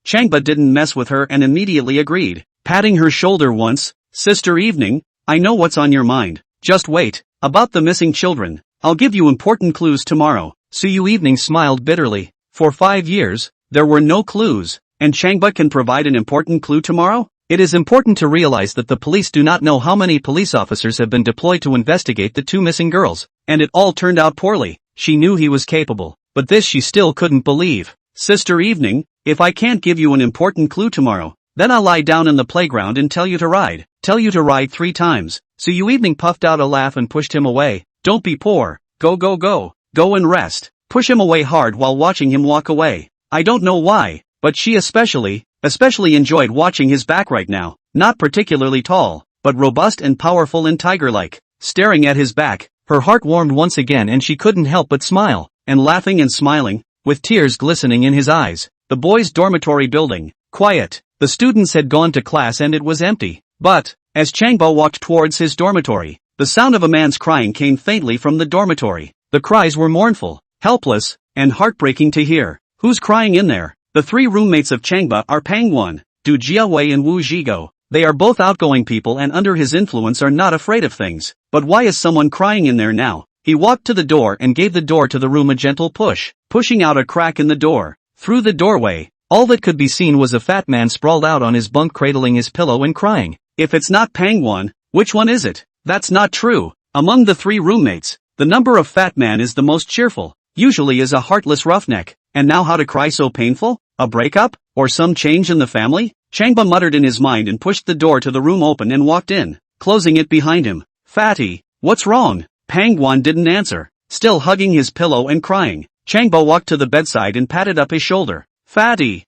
Changba didn't mess with her and immediately agreed, patting her shoulder once. Sister Evening, I know what's on your mind. Just wait. About the missing children, I'll give you important clues tomorrow. Su Yui smiled bitterly. For 5 years, there were no clues, and Changba can provide an important clue tomorrow? It is important to realize that the police do not know how many police officers have been deployed to investigate the 2 missing girls, and it all turned out poorly. She knew he was capable, but this she still couldn't believe. Sister Evening, if I can't give you an important clue tomorrow, then I'll lie down in the playground and tell you to ride. Tell you to ride 3 times. Su Yui puffed out a laugh and pushed him away. Don't be poor. Go. Go and rest. Push him away hard while watching him walk away. I don't know why, but she especially enjoyed watching his back right now. Not particularly tall, but robust and powerful and tiger-like. Staring at his back, her heart warmed once again and she couldn't help but smile, and laughing and smiling, with tears glistening in his eyes. The boys' dormitory building. Quiet. The students had gone to class and it was empty. But, as Changba walked towards his dormitory, the sound of a man's crying came faintly from the dormitory. The cries were mournful, helpless, and heartbreaking to hear. Who's crying in there? The 3 roommates of Changba are Pangwon, Du Jiawei and Wu Zhigo. They are both outgoing people and under his influence are not afraid of things. But why is someone crying in there now? He walked to the door and gave the door to the room a gentle push, pushing out a crack in the door. Through the doorway, all that could be seen was a fat man sprawled out on his bunk cradling his pillow and crying. If it's not Pangwon, which one is it? That's not true. Among the 3 roommates, the number of fat man is the most cheerful, usually is a heartless roughneck. And now how to cry so painful? A breakup? Or some change in the family? Changba muttered in his mind and pushed the door to the room open and walked in, closing it behind him. Fatty, what's wrong? Pangwon didn't answer, still hugging his pillow and crying. Changba walked to the bedside and patted up his shoulder. Fatty,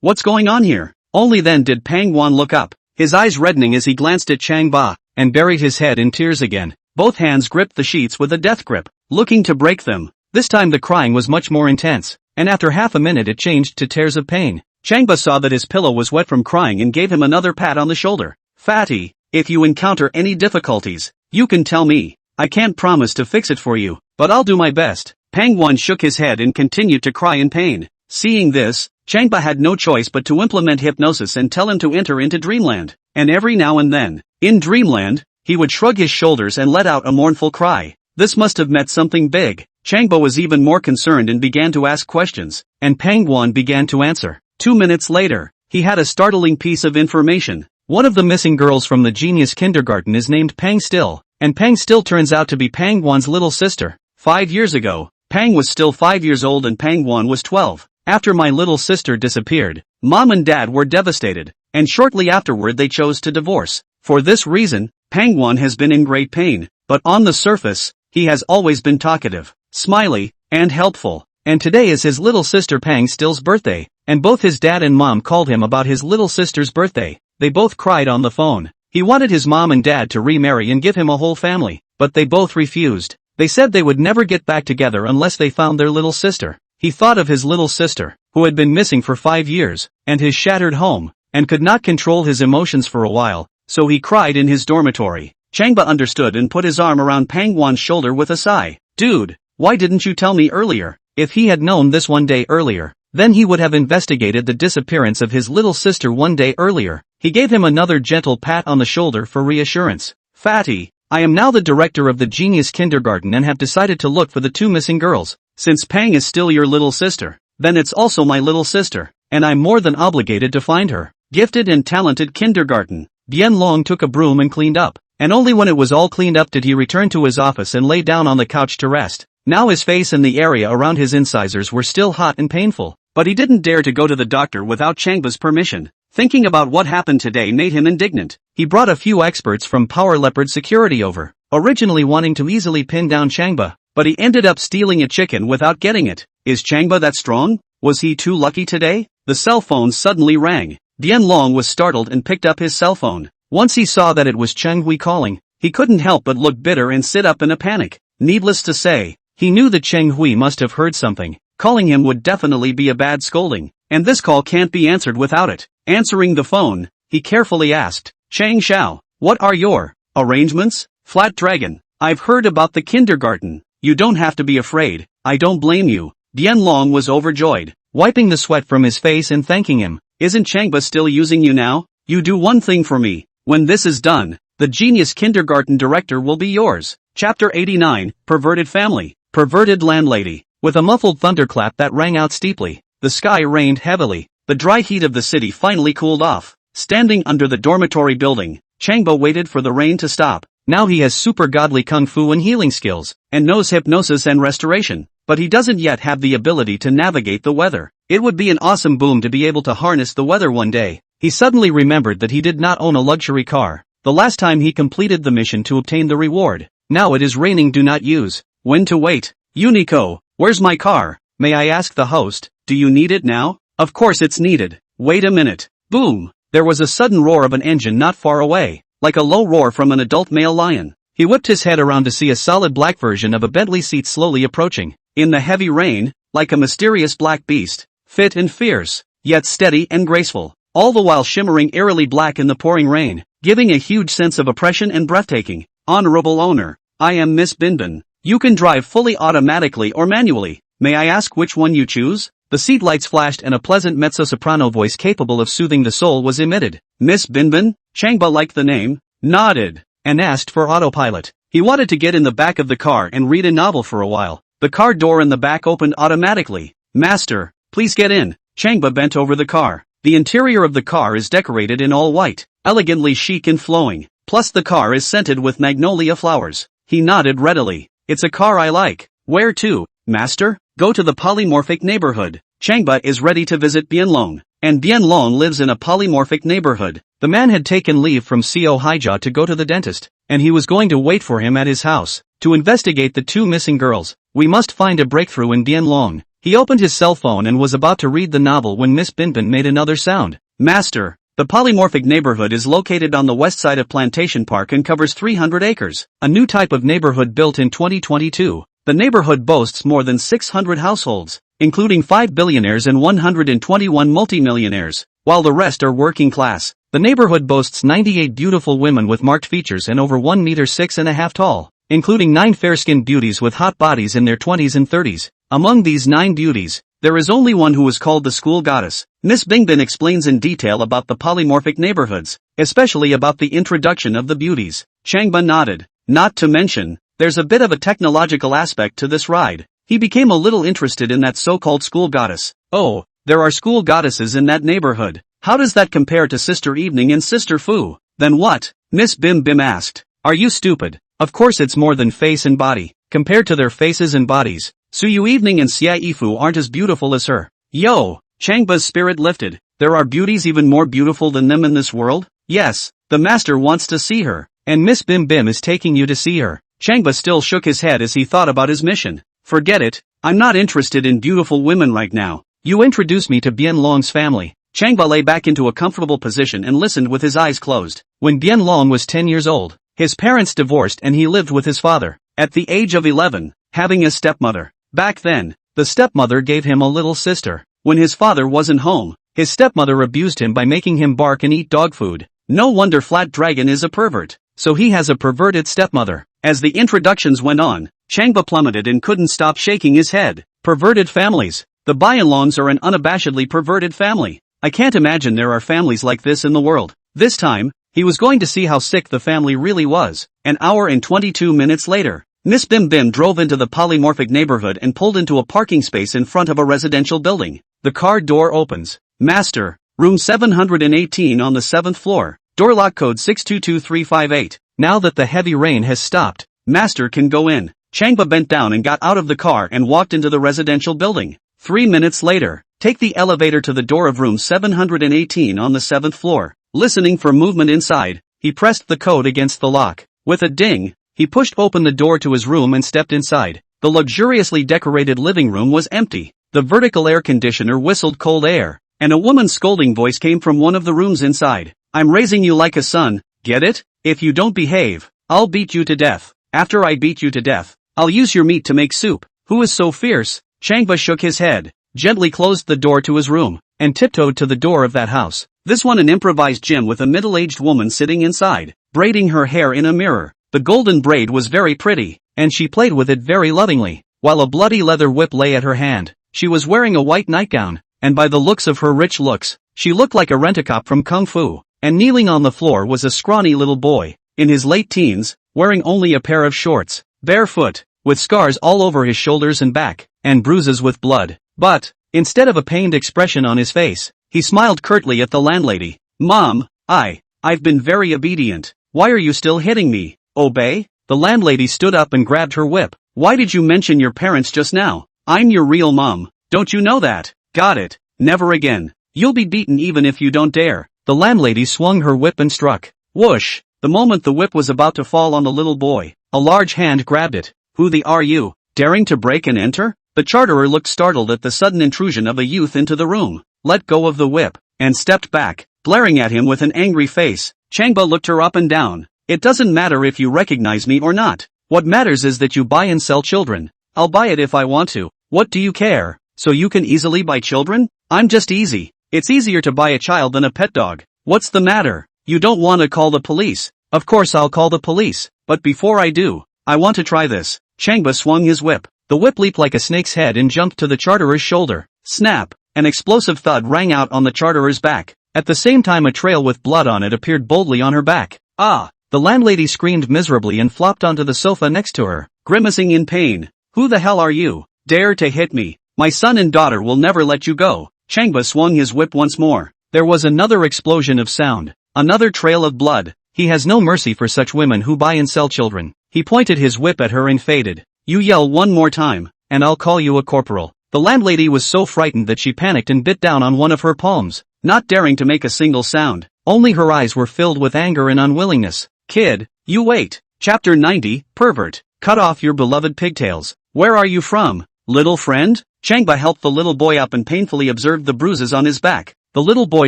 what's going on here? Only then did Pangwon look up, his eyes reddening as he glanced at Changba, and buried his head in tears again. Both hands gripped the sheets with a death grip, looking to break them. This time the crying was much more intense, and after half a minute it changed to tears of pain. Changba saw that his pillow was wet from crying and gave him another pat on the shoulder. Fatty, if you encounter any difficulties, you can tell me. I can't promise to fix it for you, but I'll do my best. Pangwon shook his head and continued to cry in pain. Seeing this, Changba had no choice but to implement hypnosis and tell him to enter into dreamland. And every now and then, in dreamland, he would shrug his shoulders and let out a mournful cry. This must have meant something big. Changba was even more concerned and began to ask questions, and Pangwon began to answer. 2 minutes later, he had a startling piece of information. One of the missing girls from the genius kindergarten is named Pang Still, and Pang Still turns out to be Pangwon's little sister. 5 years ago, Pang was still 5 years old and Pangwon was 12. After my little sister disappeared, Mom and Dad were devastated, and shortly afterward they chose to divorce. For this reason, Pangwon has been in great pain, but on the surface, he has always been talkative, smiley, and helpful. And today is his little sister Pang Still's birthday, and both his dad and mom called him about his little sister's birthday. They both cried on the phone. He wanted his mom and dad to remarry and give him a whole family, but they both refused. They said they would never get back together unless they found their little sister. He thought of his little sister, who had been missing for 5 years, and his shattered home, and could not control his emotions for a while, so he cried in his dormitory. Changba understood and put his arm around Pangwon's shoulder with a sigh. Dude, why didn't you tell me earlier? If he had known this 1 day earlier, then he would have investigated the disappearance of his little sister 1 day earlier. He gave him another gentle pat on the shoulder for reassurance. Fatty, I am now the director of the genius kindergarten and have decided to look for the 2 missing girls. Since Pang is still your little sister, then it's also my little sister, and I'm more than obligated to find her. Gifted and talented kindergarten. Bien Long took a broom and cleaned up, and only when it was all cleaned up did he return to his office and lay down on the couch to rest. Now his face and the area around his incisors were still hot and painful, but he didn't dare to go to the doctor without Changba's permission. Thinking about what happened today made him indignant. He brought a few experts from Power Leopard Security over, originally wanting to easily pin down Changba, but he ended up stealing a chicken without getting it. Is Changba that strong? Was he too lucky today? The cell phone suddenly rang. Bien Long was startled and picked up his cell phone. Once he saw that it was Cheng Hui calling, he couldn't help but look bitter and sit up in a panic. Needless to say, he knew that Chang Hui must have heard something. Calling him would definitely be a bad scolding, and this call can't be answered without it. Answering the phone, he carefully asked, Chang Xiao, what are your arrangements? Flat Dragon, I've heard about the kindergarten. You don't have to be afraid, I don't blame you. Bian Long was overjoyed, wiping the sweat from his face and thanking him. Isn't Changba still using you now? You do one thing for me. When this is done, the genius kindergarten director will be yours. Chapter 89, Perverted Family. Perverted Landlady. With a muffled thunderclap that rang out steeply, the sky rained heavily. The dry heat of the city finally cooled off. Standing under the dormitory building, Changba waited for the rain to stop. Now he has super godly kung fu and healing skills, and knows hypnosis and restoration, but he doesn't yet have the ability to navigate the weather. It would be an awesome boom to be able to harness the weather one day. He suddenly remembered that he did not own a luxury car. The last time he completed the mission to obtain the reward. Now it is raining, do not use. When to wait. Unico, where's my car? May I ask the host, do you need it now? Of course it's needed. Wait a minute. Boom! There was a sudden roar of an engine not far away, like a low roar from an adult male lion. He whipped his head around to see a solid black version of a Bentley seat slowly approaching. In the heavy rain, like a mysterious black beast, fit and fierce, yet steady and graceful, all the while shimmering eerily black in the pouring rain, giving a huge sense of oppression and breathtaking. Honorable owner, I am Miss Binbin. You can drive fully automatically or manually. May I ask which one you choose? The seat lights flashed and a pleasant mezzo-soprano voice capable of soothing the soul was emitted. Miss Binbin? Changba liked the name, nodded, and asked for autopilot. He wanted to get in the back of the car and read a novel for a while. The car door in the back opened automatically. Master, please get in. Changba bent over the car. The interior of the car is decorated in all white, elegantly chic and flowing, plus the car is scented with magnolia flowers. He nodded readily. It's a car I like. Where to, master? Go to the polymorphic neighborhood. Changba is ready to visit Bianlong, and Bianlong lives in a polymorphic neighborhood. The man had taken leave from Co Haijia to go to the dentist, and he was going to wait for him at his house, to investigate the two missing girls. We must find a breakthrough in Bianlong. He opened his cell phone and was about to read the novel when Miss Binbin made another sound. Master, the polymorphic neighborhood is located on the west side of Plantation Park and covers 300 acres, a new type of neighborhood built in 2022. The neighborhood boasts more than 600 households, including 5 billionaires and 121 multimillionaires, while the rest are working class. The neighborhood boasts 98 beautiful women with marked features and over 1 meter 6.5 tall, including 9 fair-skinned beauties with hot bodies in their 20s and 30s. Among these 9 beauties, there is only one who is called the school goddess. Miss Bingbin explains in detail about the polymorphic neighborhoods, especially about the introduction of the beauties. Changba nodded. Not to mention, there's a bit of a technological aspect to this ride. He became a little interested in that so-called school goddess. Oh, there are school goddesses in that neighborhood. How does that compare to Sister Evening and Sister Fu? Then what? Miss Bim Bim asked. Are you stupid? Of course it's more than face and body. Compared to their faces and bodies, Su Yui Evening and Xia Yifu aren't as beautiful as her. Yo! Changba's spirit lifted. There are beauties even more beautiful than them in this world? Yes, the master wants to see her, and Miss Bim Bim is taking you to see her. Changba still shook his head as he thought about his mission. Forget it, I'm not interested in beautiful women right now. You introduce me to Bien Long's family. Changba lay back into a comfortable position and listened with his eyes closed. When Bien Long was 10 years old, his parents divorced and he lived with his father. At the age of 11, having a stepmother. Back then, the stepmother gave him a little sister. When his father wasn't home, his stepmother abused him by making him bark and eat dog food. No wonder Flat Dragon is a pervert. So he has a perverted stepmother. As the introductions went on, Changba plummeted and couldn't stop shaking his head. Perverted families. The Bianlongs are an unabashedly perverted family. I can't imagine there are families like this in the world. This time, he was going to see how sick the family really was. An hour and 22 minutes later, Miss Bim Bim drove into the polymorphic neighborhood and pulled into a parking space in front of a residential building. The car door opens. Master, room 718 on the 7th floor. Door lock code 622358. Now that the heavy rain has stopped, Master can go in. Changba bent down and got out of the car and walked into the residential building. 3 minutes later, take the elevator to the door of room 718 on the 7th floor. Listening for movement inside, he pressed the code against the lock. With a ding, he pushed open the door to his room and stepped inside. The luxuriously decorated living room was empty. The vertical air conditioner whistled cold air, and a woman's scolding voice came from one of the rooms inside. I'm raising you like a son, get it? If you don't behave, I'll beat you to death. After I beat you to death, I'll use your meat to make soup. Who is so fierce? Changba shook his head, gently closed the door to his room, and tiptoed to the door of that house. This one an improvised gym with a middle-aged woman sitting inside, braiding her hair in a mirror. The golden braid was very pretty, and she played with it very lovingly, while a bloody leather whip lay at her hand. She was wearing a white nightgown, and by the looks of her rich looks, she looked like a rent-a-cop from Kung Fu. And kneeling on the floor was a scrawny little boy, in his late teens, wearing only a pair of shorts, barefoot, with scars all over his shoulders and back, and bruises with blood. But, instead of a pained expression on his face, he smiled curtly at the landlady. Mom, I've been very obedient. Why are you still hitting me? Obey? The landlady stood up and grabbed her whip. Why did you mention your parents just now? I'm your real mom. Don't you know that? Got it. Never again. You'll be beaten even if you don't dare. The landlady swung her whip and struck. Whoosh! The moment the whip was about to fall on the little boy, a large hand grabbed it. Who the are you, daring to break and enter? The charterer looked startled at the sudden intrusion of a youth into the room, let go of the whip, and stepped back, glaring at him with an angry face. Changba looked her up and down. It doesn't matter if you recognize me or not. What matters is that you buy and sell children. I'll buy it if I want to. What do you care? So you can easily buy children? I'm just easy. It's easier to buy a child than a pet dog. What's the matter? You don't want to call the police? Of course I'll call the police, but before I do, I want to try this. Changba swung his whip. The whip leaped like a snake's head and jumped to the charterer's shoulder. Snap! An explosive thud rang out on the charterer's back. At the same time a trail with blood on it appeared boldly on her back. Ah! The landlady screamed miserably and flopped onto the sofa next to her, grimacing in pain. Who the hell are you? Dare to hit me? My son and daughter will never let you go. Changba swung his whip once more. There was another explosion of sound. Another trail of blood. He has no mercy for such women who buy and sell children. He pointed his whip at her and faded. You yell one more time, and I'll call you a corporal. The landlady was so frightened that she panicked and bit down on one of her palms, not daring to make a single sound. Only her eyes were filled with anger and unwillingness. Kid, you wait. Chapter 90, Pervert. Cut off your beloved pigtails. Where are you from, little friend? Changba helped the little boy up and painfully observed the bruises on his back. The little boy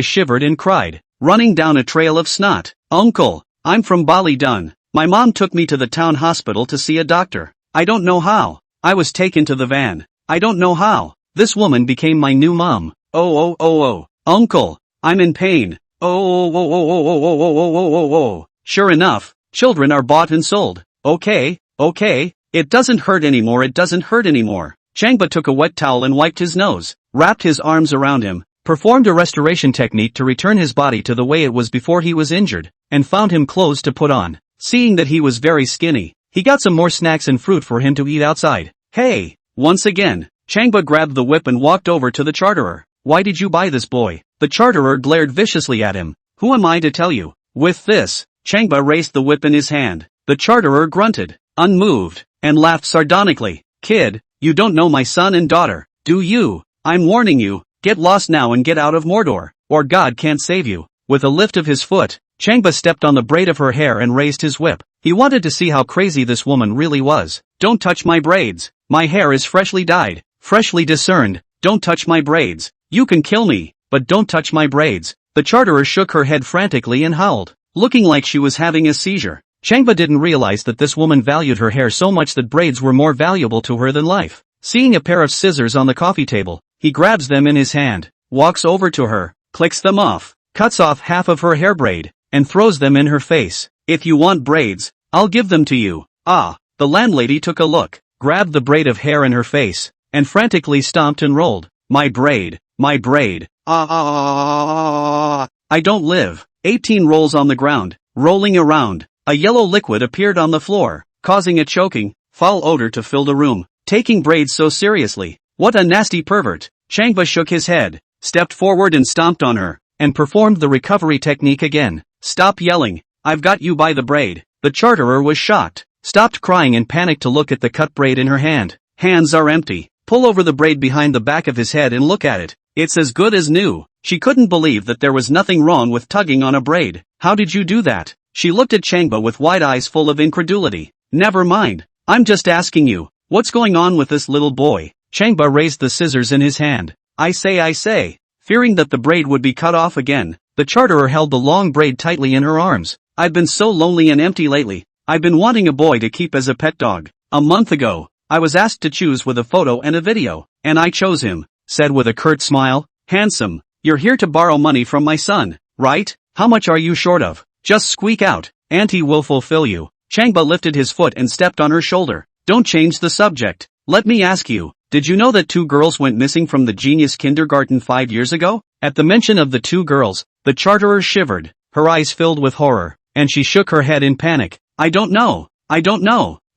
shivered and cried, running down a trail of snot. Uncle, I'm from Bali Dun. My mom took me to the town hospital to see a doctor. I don't know how. I was taken to the van. I don't know how. This woman became my new mom. Oh. Uncle, I'm in pain. Oh. Sure enough, children are bought and sold. Okay. It doesn't hurt anymore. Changba took a wet towel and wiped his nose, wrapped his arms around him, performed a restoration technique to return his body to the way it was before he was injured, and found him clothes to put on. Seeing that he was very skinny, he got some more snacks and fruit for him to eat outside. Hey! Once again, Changba grabbed the whip and walked over to the charterer. Why did you buy this boy? The charterer glared viciously at him. Who am I to tell you? With this, Changba raised the whip in his hand. The charterer grunted, unmoved, and laughed sardonically. Kid, you don't know my son and daughter, do you? I'm warning you, get lost now and get out of Mordor, or God can't save you. With a lift of his foot, Changba stepped on the braid of her hair and raised his whip. He wanted to see how crazy this woman really was. Don't touch my braids. My hair is freshly dyed, freshly discerned. Don't touch my braids. You can kill me, but don't touch my braids. The charterer shook her head frantically and howled, looking like she was having a seizure. Changba didn't realize that this woman valued her hair so much that braids were more valuable to her than life. Seeing a pair of scissors on the coffee table, he grabs them in his hand, walks over to her, clicks them off, cuts off half of her hair braid, and throws them in her face. If you want braids, I'll give them to you. Ah! The landlady took a look, grabbed the braid of hair in her face, and frantically stomped and rolled. My braid. Ah! I don't live. 18 rolls on the ground, rolling around. A yellow liquid appeared on the floor, causing a choking, foul odor to fill the room. Taking braids so seriously. What a nasty pervert. Changba shook his head, stepped forward and stomped on her, and performed the recovery technique again. Stop yelling. I've got you by the braid. The charterer was shocked, stopped crying and panicked to look at the cut braid in her hand. Hands are empty. Pull over the braid behind the back of his head and look at it. It's as good as new. She couldn't believe that there was nothing wrong with tugging on a braid. How did you do that? She looked at Changba with wide eyes full of incredulity. Never mind. I'm just asking you, what's going on with this little boy? Changba raised the scissors in his hand. I say. Fearing that the braid would be cut off again, the charterer held the long braid tightly in her arms. I've been so lonely and empty lately. I've been wanting a boy to keep as a pet dog. A month ago, I was asked to choose with a photo and a video, and I chose him," said with a curt smile. "Handsome, you're here to borrow money from my son, right? How much are you short of? Just squeak out, Auntie will fulfill you." Changba lifted his foot and stepped on her shoulder. "Don't change the subject. Let me ask you, did you know that 2 girls went missing from the genius kindergarten 5 years ago?" At the mention of the 2 girls, the charterer shivered, her eyes filled with horror, and she shook her head in panic. I don't know.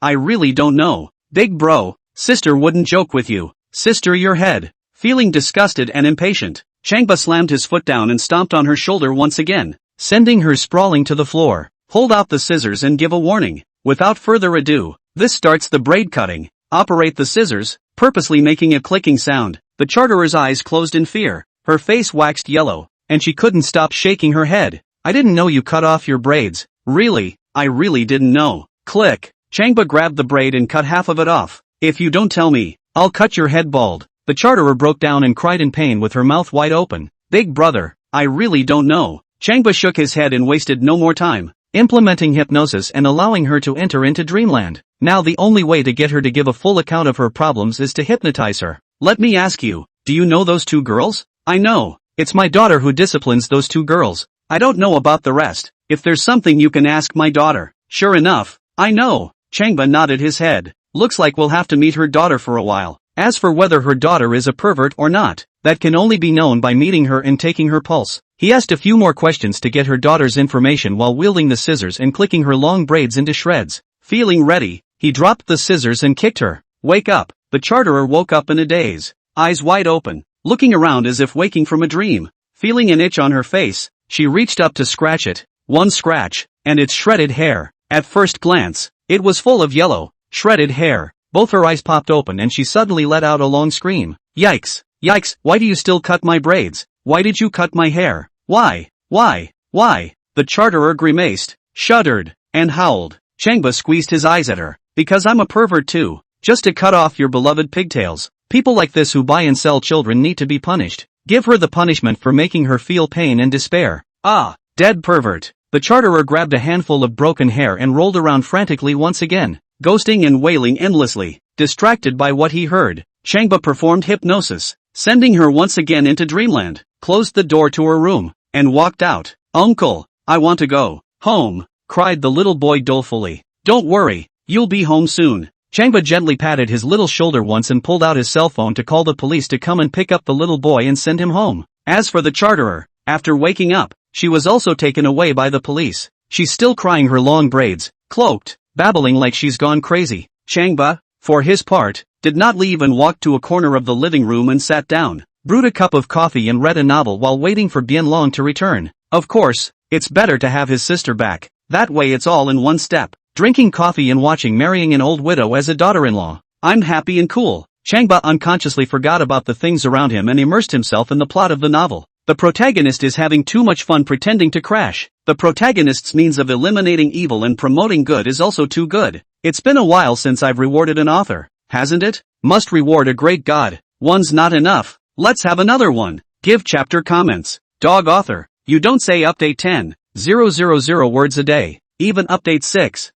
I really don't know. Big bro, sister wouldn't joke with you. Sister, your head." Feeling disgusted and impatient, Changba slammed his foot down and stomped on her shoulder once again, sending her sprawling to the floor. "Hold out the scissors and give a warning. Without further ado, this starts the braid cutting. Operate the scissors," purposely making a clicking sound. The charterer's eyes closed in fear, her face waxed yellow, and she couldn't stop shaking her head. "I didn't know you cut off your braids. Really, I really didn't know." Click. Changba grabbed the braid and cut half of it off. "If you don't tell me, I'll cut your head bald." The charterer broke down and cried in pain with her mouth wide open. "Big brother, I really don't know." Changba shook his head and wasted no more time, implementing hypnosis and allowing her to enter into dreamland. Now the only way to get her to give a full account of her problems is to hypnotize her. "Let me ask you, do you know those 2 girls?" "I know. It's my daughter who disciplines those 2 girls. I don't know about the rest. If there's something you can ask my daughter." "Sure enough, I know." Changba nodded his head. "Looks like we'll have to meet her daughter for a while. As for whether her daughter is a pervert or not, that can only be known by meeting her and taking her pulse." He asked a few more questions to get her daughter's information while wielding the scissors and clicking her long braids into shreds. Feeling ready, he dropped the scissors and kicked her. "Wake up." The charterer woke up in a daze, eyes wide open, looking around as if waking from a dream. Feeling an itch on her face, she reached up to scratch it. One scratch, and it's shredded hair. At first glance, it was full of yellow, shredded hair. Both her eyes popped open and she suddenly let out a long scream. "Yikes! Yikes! Why do you still cut my braids? Why did you cut my hair? Why? The charterer grimaced, shuddered, and howled. Changba squeezed his eyes at her. "Because I'm a pervert too. Just to cut off your beloved pigtails. People like this who buy and sell children need to be punished. Give her the punishment for making her feel pain and despair." "Ah, dead pervert." The charterer grabbed a handful of broken hair and rolled around frantically once again, ghosting and wailing endlessly. Distracted by what he heard, Changba performed hypnosis, sending her once again into dreamland, closed the door to her room, and walked out. "Uncle, I want to go home," cried the little boy dolefully. "Don't worry, you'll be home soon." Changba gently patted his little shoulder once and pulled out his cell phone to call the police to come and pick up the little boy and send him home. As for the charterer, after waking up, she was also taken away by the police. She's still crying her long braids, cloaked, babbling like she's gone crazy. Changba, for his part, did not leave and walked to a corner of the living room and sat down, brewed a cup of coffee and read a novel while waiting for Bianlong to return. Of course, it's better to have his sister back. That way it's all in one step. Drinking coffee and watching marrying an old widow as a daughter-in-law. I'm happy and cool. Changba unconsciously forgot about the things around him and immersed himself in the plot of the novel. The protagonist is having too much fun pretending to crash. The protagonist's means of eliminating evil and promoting good is also too good. It's been a while since I've rewarded an author, hasn't it? Must reward a great god. One's not enough. Let's have another one. Give chapter comments. Dog author. You don't say update 10,000 words a day. Even update 6,000.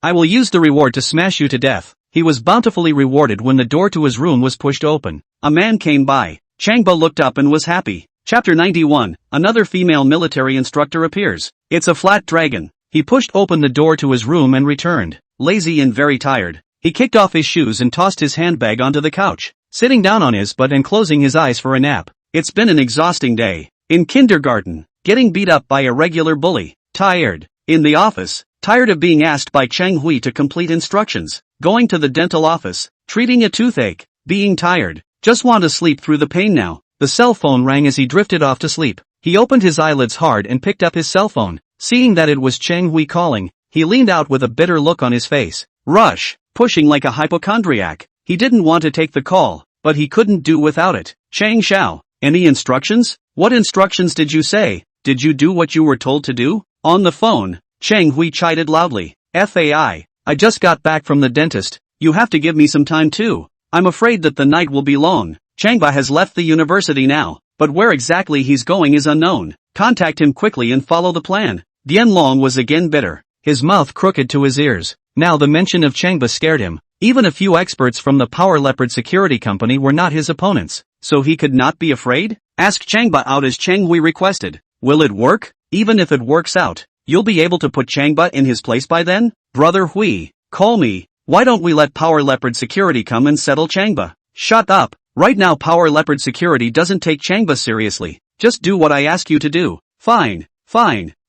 I will use the reward to smash you to death. He was bountifully rewarded when the door to his room was pushed open. A man came by. Changba looked up and was happy. Chapter 91, another female military instructor appears. It's a flat dragon. He pushed open the door to his room and returned, lazy and very tired. He kicked off his shoes and tossed his handbag onto the couch, sitting down on his butt and closing his eyes for a nap. It's been an exhausting day. In kindergarten, getting beat up by a regular bully. Tired. In the office, tired of being asked by Chang Hui to complete instructions. Going to the dental office, treating a toothache. Being tired. Just want to sleep through the pain now. The cell phone rang as he drifted off to sleep. He opened his eyelids hard and picked up his cell phone. Seeing that it was Chang Hui calling, he leaned out with a bitter look on his face. Rush, pushing like a hypochondriac. He didn't want to take the call, but he couldn't do without it. Chang Xiao, any instructions? What instructions did you say? Did you do what you were told to do? On the phone, Chang Hui chided loudly. FAI, I just got back from the dentist. You have to give me some time too. I'm afraid that the night will be long. Changba has left the university now, but where exactly he's going is unknown. Contact him quickly and follow the plan. Bianlong was again bitter. his mouth crooked to his ears. Now the mention of Changba scared him. Even a few experts from the Power Leopard security company were not his opponents. So he could not be afraid? Ask Changba out as Cheng Hui requested. Will it work? Even if it works out, you'll be able to put Changba in his place by then? Brother Hui, call me. Why don't we let Power Leopard security come and settle Changba? Shut up. Right now Power Leopard security doesn't take Changba seriously. Just do what I ask you to do. Fine.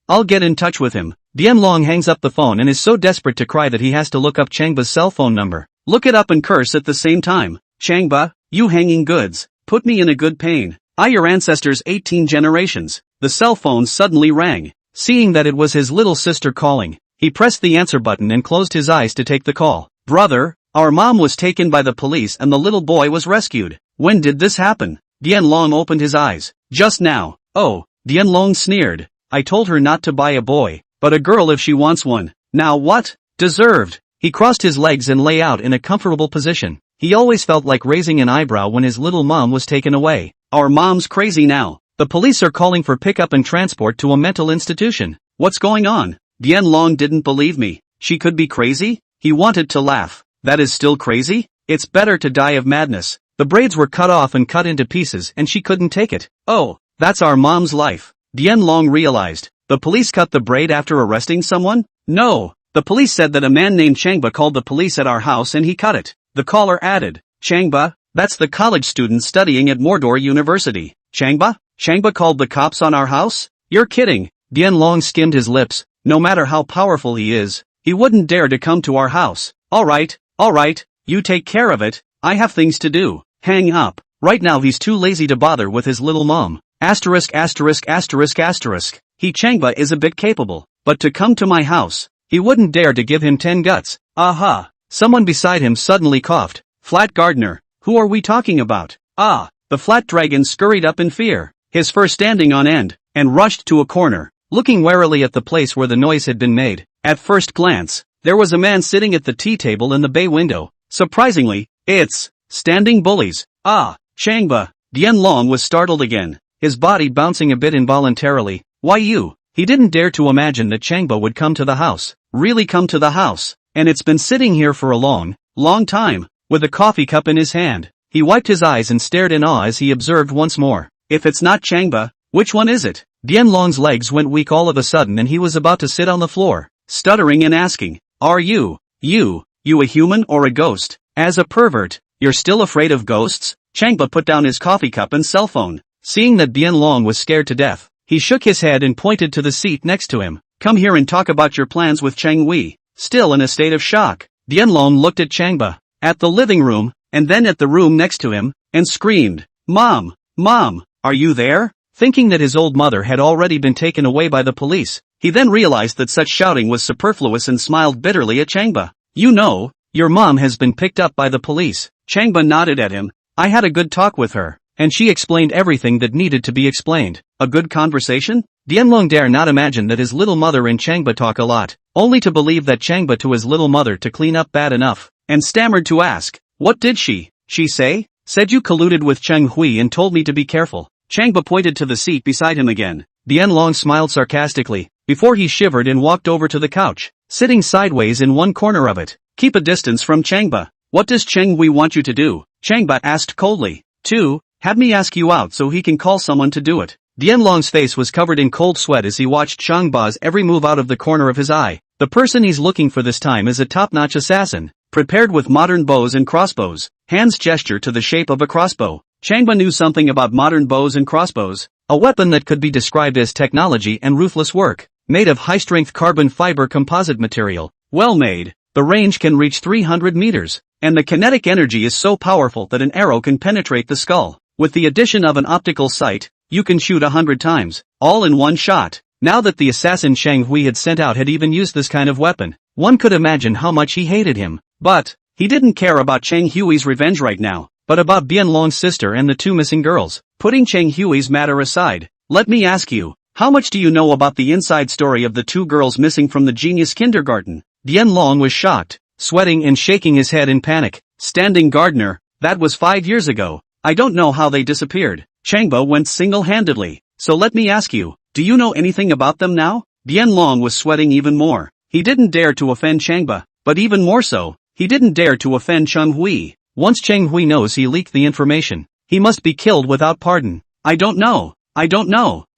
I'll get in touch with him. Dianlong hangs up the phone and is so desperate to cry that he has to look up Changba's cell phone number. Look it up and curse at the same time. Changba, you hanging goods. Put me in a good pain. I your ancestors 18 generations. The cell phone suddenly rang. Seeing that it was his little sister calling, he pressed the answer button and closed his eyes to take the call. Brother, our mom was taken by the police and the little boy was rescued. When did this happen? Dianlong opened his eyes. Just now. Oh, Dianlong sneered. I told her not to buy a boy, but a girl if she wants one. Now what? Deserved. He crossed his legs and lay out in a comfortable position. He always felt like raising an eyebrow when his little mom was taken away. Our mom's crazy now. The police are calling for pickup and transport to a mental institution. What's going on? Dianlong didn't believe me. She could be crazy? He wanted to laugh. That is still crazy? It's better to die of madness. The braids were cut off and cut into pieces and she couldn't take it. Oh, that's our mom's life. Dianlong realized. The police cut the braid after arresting someone? No. The police said that a man named Changba called the police at our house and he cut it. The caller added. Changba? That's the college student studying at Mordor University. Changba? Changba called the cops on our house? You're kidding. Dianlong skimmed his lips. No matter how powerful he is, he wouldn't dare to come to our house. Alright, you take care of it. I have things to do. Hang up. Right now he's too lazy to bother with his little mom. He Changba is a bit capable, but to come to my house, he wouldn't dare to give him 10 guts. Aha! Someone beside him suddenly coughed. Flat Gardener, who are we talking about? Ah! The flat dragon scurried up in fear, his fur standing on end, and rushed to a corner, looking warily at the place where the noise had been made. At first glance, there was a man sitting at the tea table in the bay window. Surprisingly, it's Standing Bullies. Ah! Changba! Dianlong was startled again, his body bouncing a bit involuntarily. Why you? He didn't dare to imagine that Changba would come to the house. Really come to the house. And it's been sitting here for a long time, with a coffee cup in his hand. He wiped his eyes and stared in awe as he observed once more. If it's not Changba, which one is it? Dianlong's legs went weak all of a sudden and he was about to sit on the floor, stuttering and asking, are you a human or a ghost? As a pervert, you're still afraid of ghosts? Changba put down his coffee cup and cell phone. Seeing that Dianlong was scared to death, he shook his head and pointed to the seat next to him. Come here and talk about your plans with Cheng Hui. Still in a state of shock, Dianlong looked at Changba, at the living room, and then at the room next to him, and screamed, Mom, are you there? Thinking that his old mother had already been taken away by the police, he then realized that such shouting was superfluous and smiled bitterly at Changba. You know, your mom has been picked up by the police. Changba nodded at him. I had a good talk with her, and she explained everything that needed to be explained. A good conversation? Dianlong dare not imagine that his little mother and Changba talk a lot, only to believe that Changba to his little mother to clean up bad enough, and stammered to ask, what did she say? Said you colluded with Cheng Hui and told me to be careful. Changba pointed to the seat beside him again. Dianlong smiled sarcastically, before he shivered and walked over to the couch, sitting sideways in one corner of it. Keep a distance from Changba. What does Cheng Hui want you to do? Changba asked coldly. Have me ask you out so he can call someone to do it. Dianlong's face was covered in cold sweat as he watched Changba's every move out of the corner of his eye. The person he's looking for this time is a top-notch assassin, prepared with modern bows and crossbows. Hands gesture to the shape of a crossbow. Changba knew something about modern bows and crossbows, a weapon that could be described as technology and ruthless work, made of high-strength carbon fiber composite material. Well made, the range can reach 300 meters, and the kinetic energy is so powerful that an arrow can penetrate the skull. With the addition of an optical sight, you can shoot 100 times, all in one shot. Now that the assassin Cheng Hui had sent out had even used this kind of weapon, one could imagine how much he hated him. But he didn't care about Cheng Hui's revenge right now, but about Dianlong's sister and the two missing girls. Putting Cheng Hui's matter aside, let me ask you, how much do you know about the inside story of the two girls missing from the genius kindergarten? Dianlong was shocked, sweating and shaking his head in panic. Standing Gardener, that was 5 years ago. I don't know how they disappeared. Changba went single-handedly. So let me ask you, do you know anything about them now? Dianlong was sweating even more. He didn't dare to offend Changba, but even more so, he didn't dare to offend Cheng Hui. Once Cheng Hui knows he leaked the information, he must be killed without pardon. I don't know.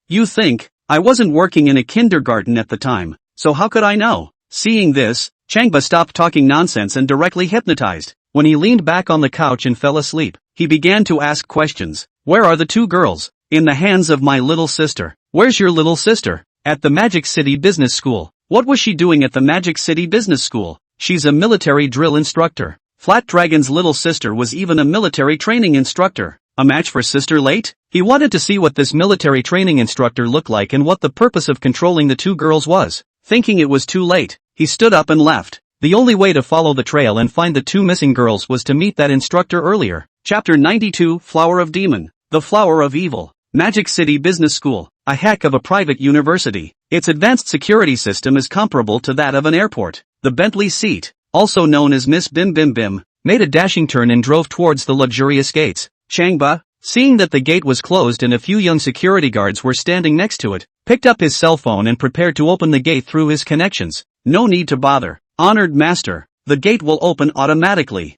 You think? I wasn't working in a kindergarten at the time, so how could I know? Seeing this, Changba stopped talking nonsense and directly hypnotized. When he leaned back on the couch and fell asleep, he began to ask questions. Where are the two girls? In the hands of my little sister. Where's your little sister? At the Magic City Business School. What was she doing at the Magic City Business School? She's a military drill instructor. Flat Dragon's little sister was even a military training instructor. A match for Sister Late? He wanted to see what this military training instructor looked like and what the purpose of controlling the two girls was. Thinking it was too late, he stood up and left. The only way to follow the trail and find the two missing girls was to meet that instructor earlier. Chapter 92, Flower of Demon. The Flower of Evil. Magic City Business School. A heck of a private university. Its advanced security system is comparable to that of an airport. The Bentley seat, also known as Miss Bim Bim Bim, made a dashing turn and drove towards the luxurious gates. Changba, seeing that the gate was closed and a few young security guards were standing next to it, picked up his cell phone and prepared to open the gate through his connections. No need to bother. Honored master, the gate will open automatically.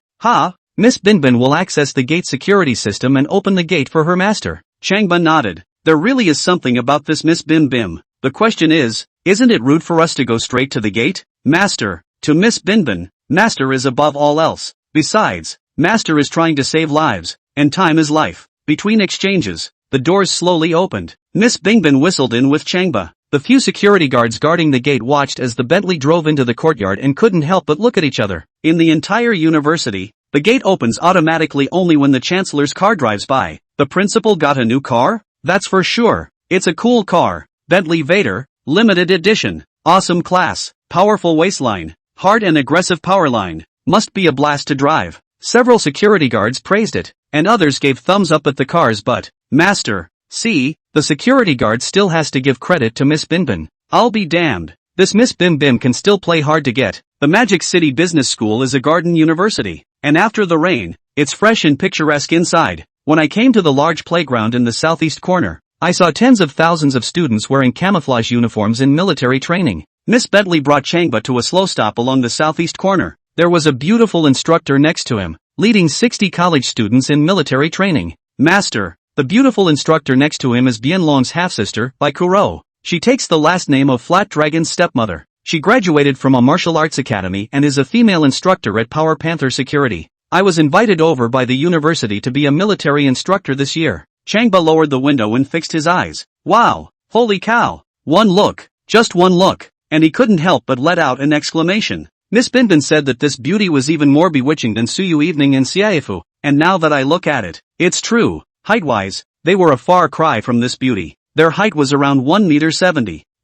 Miss Binbin will access the gate security system and open the gate for her master. Changba nodded. There really is something about this Miss Bim Bim. The question is, isn't it rude for us to go straight to the gate? Master, to Miss Binbin, master is above all else. Besides, master is trying to save lives, and time is life. Between exchanges, the doors slowly opened. Miss Bingbin whistled in with Changba. The few security guards guarding the gate watched as the Bentley drove into the courtyard and couldn't help but look at each other. In the entire university, the gate opens automatically only when the chancellor's car drives by. The principal got a new car? That's for sure. It's a cool car. Bentley Vader, limited edition. Awesome class. Powerful waistline. Hard and aggressive powerline. Must be a blast to drive. Several security guards praised it, and others gave thumbs up at the cars, but, Master, see, the security guard still has to give credit to Miss Binbin. I'll be damned. This Miss Bim Bim can still play hard to get. The Magic City Business School is a garden university, and after the rain, it's fresh and picturesque inside. When I came to the large playground in the southeast corner, I saw tens of thousands of students wearing camouflage uniforms in military training. Miss Bentley brought Changba to a slow stop along the southeast corner. There was a beautiful instructor next to him, leading 60 college students in military training. Master, the beautiful instructor next to him is Bianlong's half-sister, Bai Kuro. She takes the last name of Flat Dragon's stepmother. She graduated from a martial arts academy and is a female instructor at Power Panther Security. I was invited over by the university to be a military instructor this year. Changba lowered the window and fixed his eyes. Wow, holy cow. One look, just one look, and he couldn't help but let out an exclamation. Miss Binbin said that this beauty was even more bewitching than Su Yui evening in Siaifu, and now that I look at it, it's true. Height-wise, they were a far cry from this beauty. Their height was around 1.70 meters,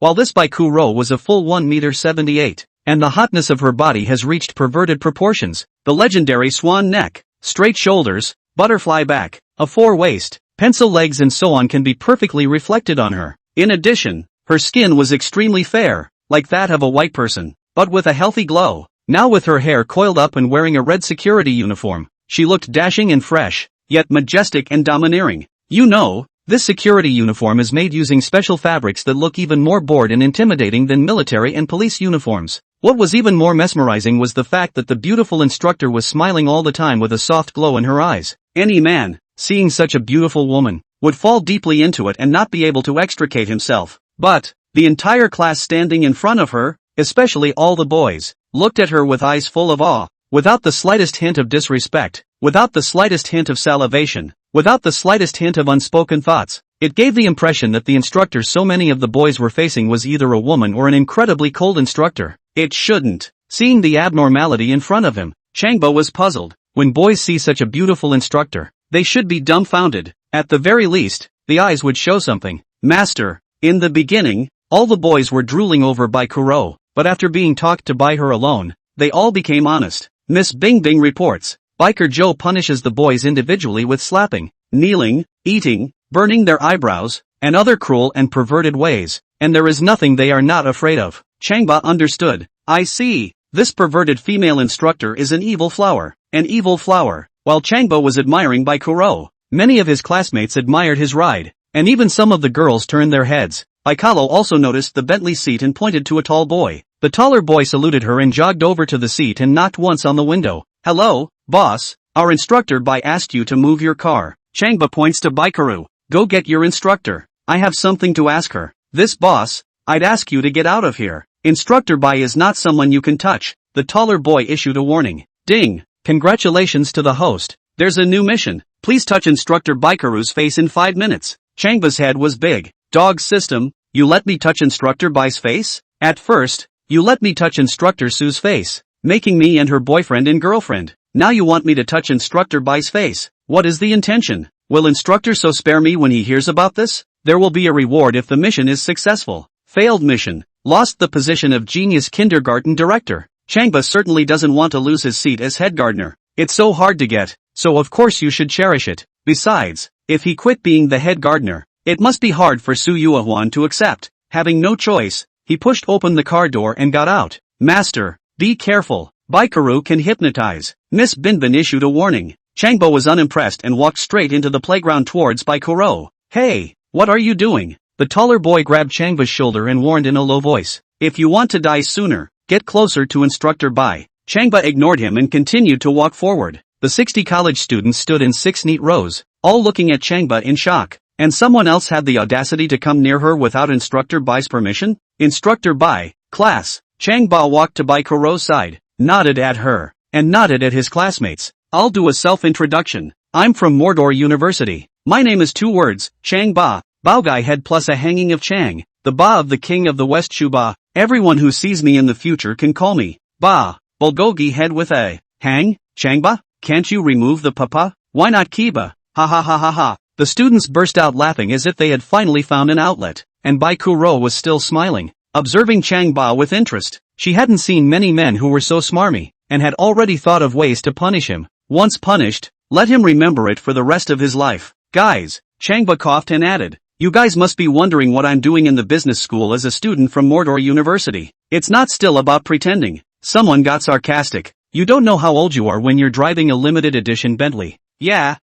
while this Bai Kuro was a full 1.78 meters, and the hotness of her body has reached perverted proportions. The legendary swan neck, straight shoulders, butterfly back, a 4 waist, pencil legs and so on can be perfectly reflected on her. In addition, her skin was extremely fair, like that of a white person, but with a healthy glow. Now with her hair coiled up and wearing a red security uniform, she looked dashing and fresh, yet majestic and domineering. You know, this security uniform is made using special fabrics that look even more bored and intimidating than military and police uniforms. What was even more mesmerizing was the fact that the beautiful instructor was smiling all the time with a soft glow in her eyes. Any man, seeing such a beautiful woman, would fall deeply into it and not be able to extricate himself. But, the entire class standing in front of her, especially all the boys, looked at her with eyes full of awe, without the slightest hint of disrespect, without the slightest hint of salivation, without the slightest hint of unspoken thoughts. It gave the impression that the instructor so many of the boys were facing was either a woman or an incredibly cold instructor. It shouldn't. Seeing the abnormality in front of him, Changba was puzzled. When boys see such a beautiful instructor, they should be dumbfounded. At the very least, the eyes would show something. Master, in the beginning, all the boys were drooling over Bai Kuro, but after being talked to by her alone, they all became honest. Miss Bing Bing reports, Biker Joe punishes the boys individually with slapping, kneeling, eating, burning their eyebrows, and other cruel and perverted ways, and there is nothing they are not afraid of. Changba understood. I see. This perverted female instructor is an evil flower. An evil flower. While Changba was admiring Bai Kuro, many of his classmates admired his ride, and even some of the girls turned their heads. Baikalo also noticed the Bentley seat and pointed to a tall boy. The taller boy saluted her and jogged over to the seat and knocked once on the window. Hello, boss. Our instructor Bai asked you to move your car. Changba points to Baikaru. Go get your instructor. I have something to ask her. This boss, I'd ask you to get out of here. Instructor Bai is not someone you can touch. The taller boy issued a warning. Ding. Congratulations to the host. There's a new mission. Please touch Instructor Baikaru's face in 5 minutes. Changba's head was big. Dog system, you let me touch Instructor Bai's face? At first, you let me touch Instructor Su's face, making me and her boyfriend and girlfriend. Now you want me to touch Instructor Bai's face. What is the intention? Will Instructor So spare me when he hears about this? There will be a reward if the mission is successful. Failed mission. Lost the position of genius kindergarten director. Changba certainly doesn't want to lose his seat as head gardener. It's so hard to get, so of course you should cherish it. Besides, if he quit being the head gardener, it must be hard for Su Yui to accept. Having no choice, he pushed open the car door and got out. Master, be careful. Baikaru can hypnotize. Miss Binbin issued a warning. Changba was unimpressed and walked straight into the playground towards Baikaru. Hey, what are you doing? The taller boy grabbed Changba's shoulder and warned in a low voice. If you want to die sooner, get closer to Instructor Bai. Changba ignored him and continued to walk forward. The 60 college students stood in 6 neat rows, all looking at Changba in shock. And someone else had the audacity to come near her without Instructor Bai's permission? Instructor Bai, class. Changba walked to Baikaru's side, nodded at her, and nodded at his classmates. I'll do a self-introduction. I'm from Mordor University. My name is 2 words, Changba. Baogai head plus a hanging of Chang, the Ba of the King of the West Shuba. Everyone who sees me in the future can call me Ba. Bulgogi head with a hang, Changba? Can't you remove the papa? Why not Kiba? Ha ha ha ha ha. The students burst out laughing as if they had finally found an outlet, and Baikaru was still smiling, observing Changba with interest. She hadn't seen many men who were so smarmy, and had already thought of ways to punish him. Once punished, let him remember it for the rest of his life. Guys, Changba coughed and added, you guys must be wondering what I'm doing in the business school as a student from Mordor University. It's not still about pretending. Someone got sarcastic. You don't know how old you are when you're driving a limited edition Bentley. Yeah.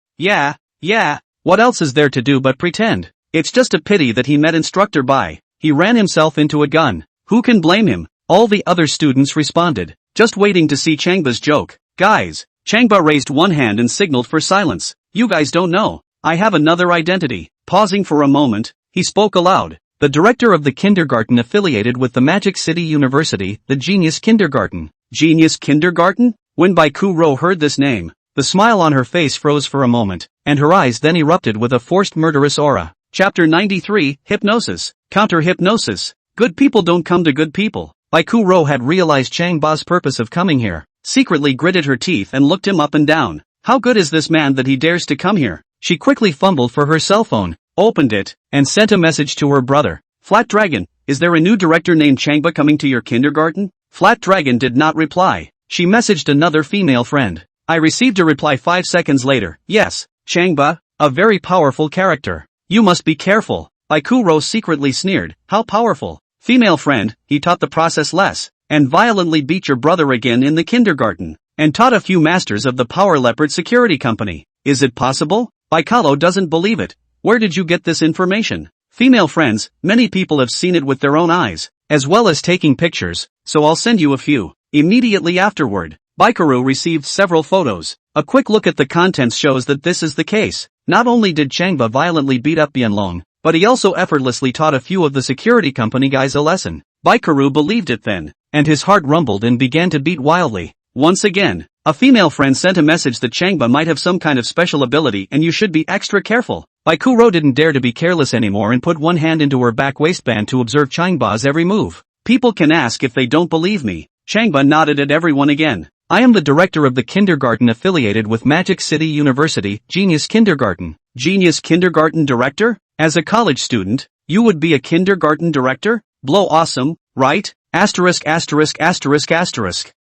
What else is there to do but pretend? It's just a pity that he met Instructor Bai. He ran himself into a gun. Who can blame him? All the other students responded, just waiting to see Changba's joke. Guys, Changba raised one hand and signaled for silence. You guys don't know. I have another identity. Pausing for a moment, he spoke aloud. The director of the kindergarten affiliated with the Magic City University, the Genius Kindergarten. Genius Kindergarten? When Baikaru heard this name, the smile on her face froze for a moment, and her eyes then erupted with a forced murderous aura. Chapter 93, Hypnosis. Counter-hypnosis. Good people don't come to good people. Baikaru had realized Changba's purpose of coming here, secretly gritted her teeth and looked him up and down. How good is this man that he dares to come here? She quickly fumbled for her cell phone, opened it, and sent a message to her brother. Flat Dragon, is there a new director named Changba coming to your kindergarten? Flat Dragon did not reply. She messaged another female friend. I received a reply 5 seconds later. Yes, Changba, a very powerful character. You must be careful. Baikaru secretly sneered. How powerful? Female friend, he taught the process less, and violently beat your brother again in the kindergarten, and taught a few masters of the Power Leopard security company. Is it possible? Baikaru doesn't believe it. Where did you get this information? Female friends, many people have seen it with their own eyes, as well as taking pictures, so I'll send you a few. Immediately afterward, Baikaru received several photos. A quick look at the contents shows that this is the case. Not only did Changba violently beat up Bianlong, but he also effortlessly taught a few of the security company guys a lesson. Baikaru believed it then, and his heart rumbled and began to beat wildly. Once again, a female friend sent a message that Changba might have some kind of special ability and you should be extra careful. Baikaru didn't dare to be careless anymore and put one hand into her back waistband to observe Changba's every move. People can ask if they don't believe me. Changba nodded at everyone again. I am the director of the kindergarten affiliated with Magic City University, Genius Kindergarten. Genius Kindergarten Director? As a college student, you would be a kindergarten director? Blow awesome, right? Asterisk.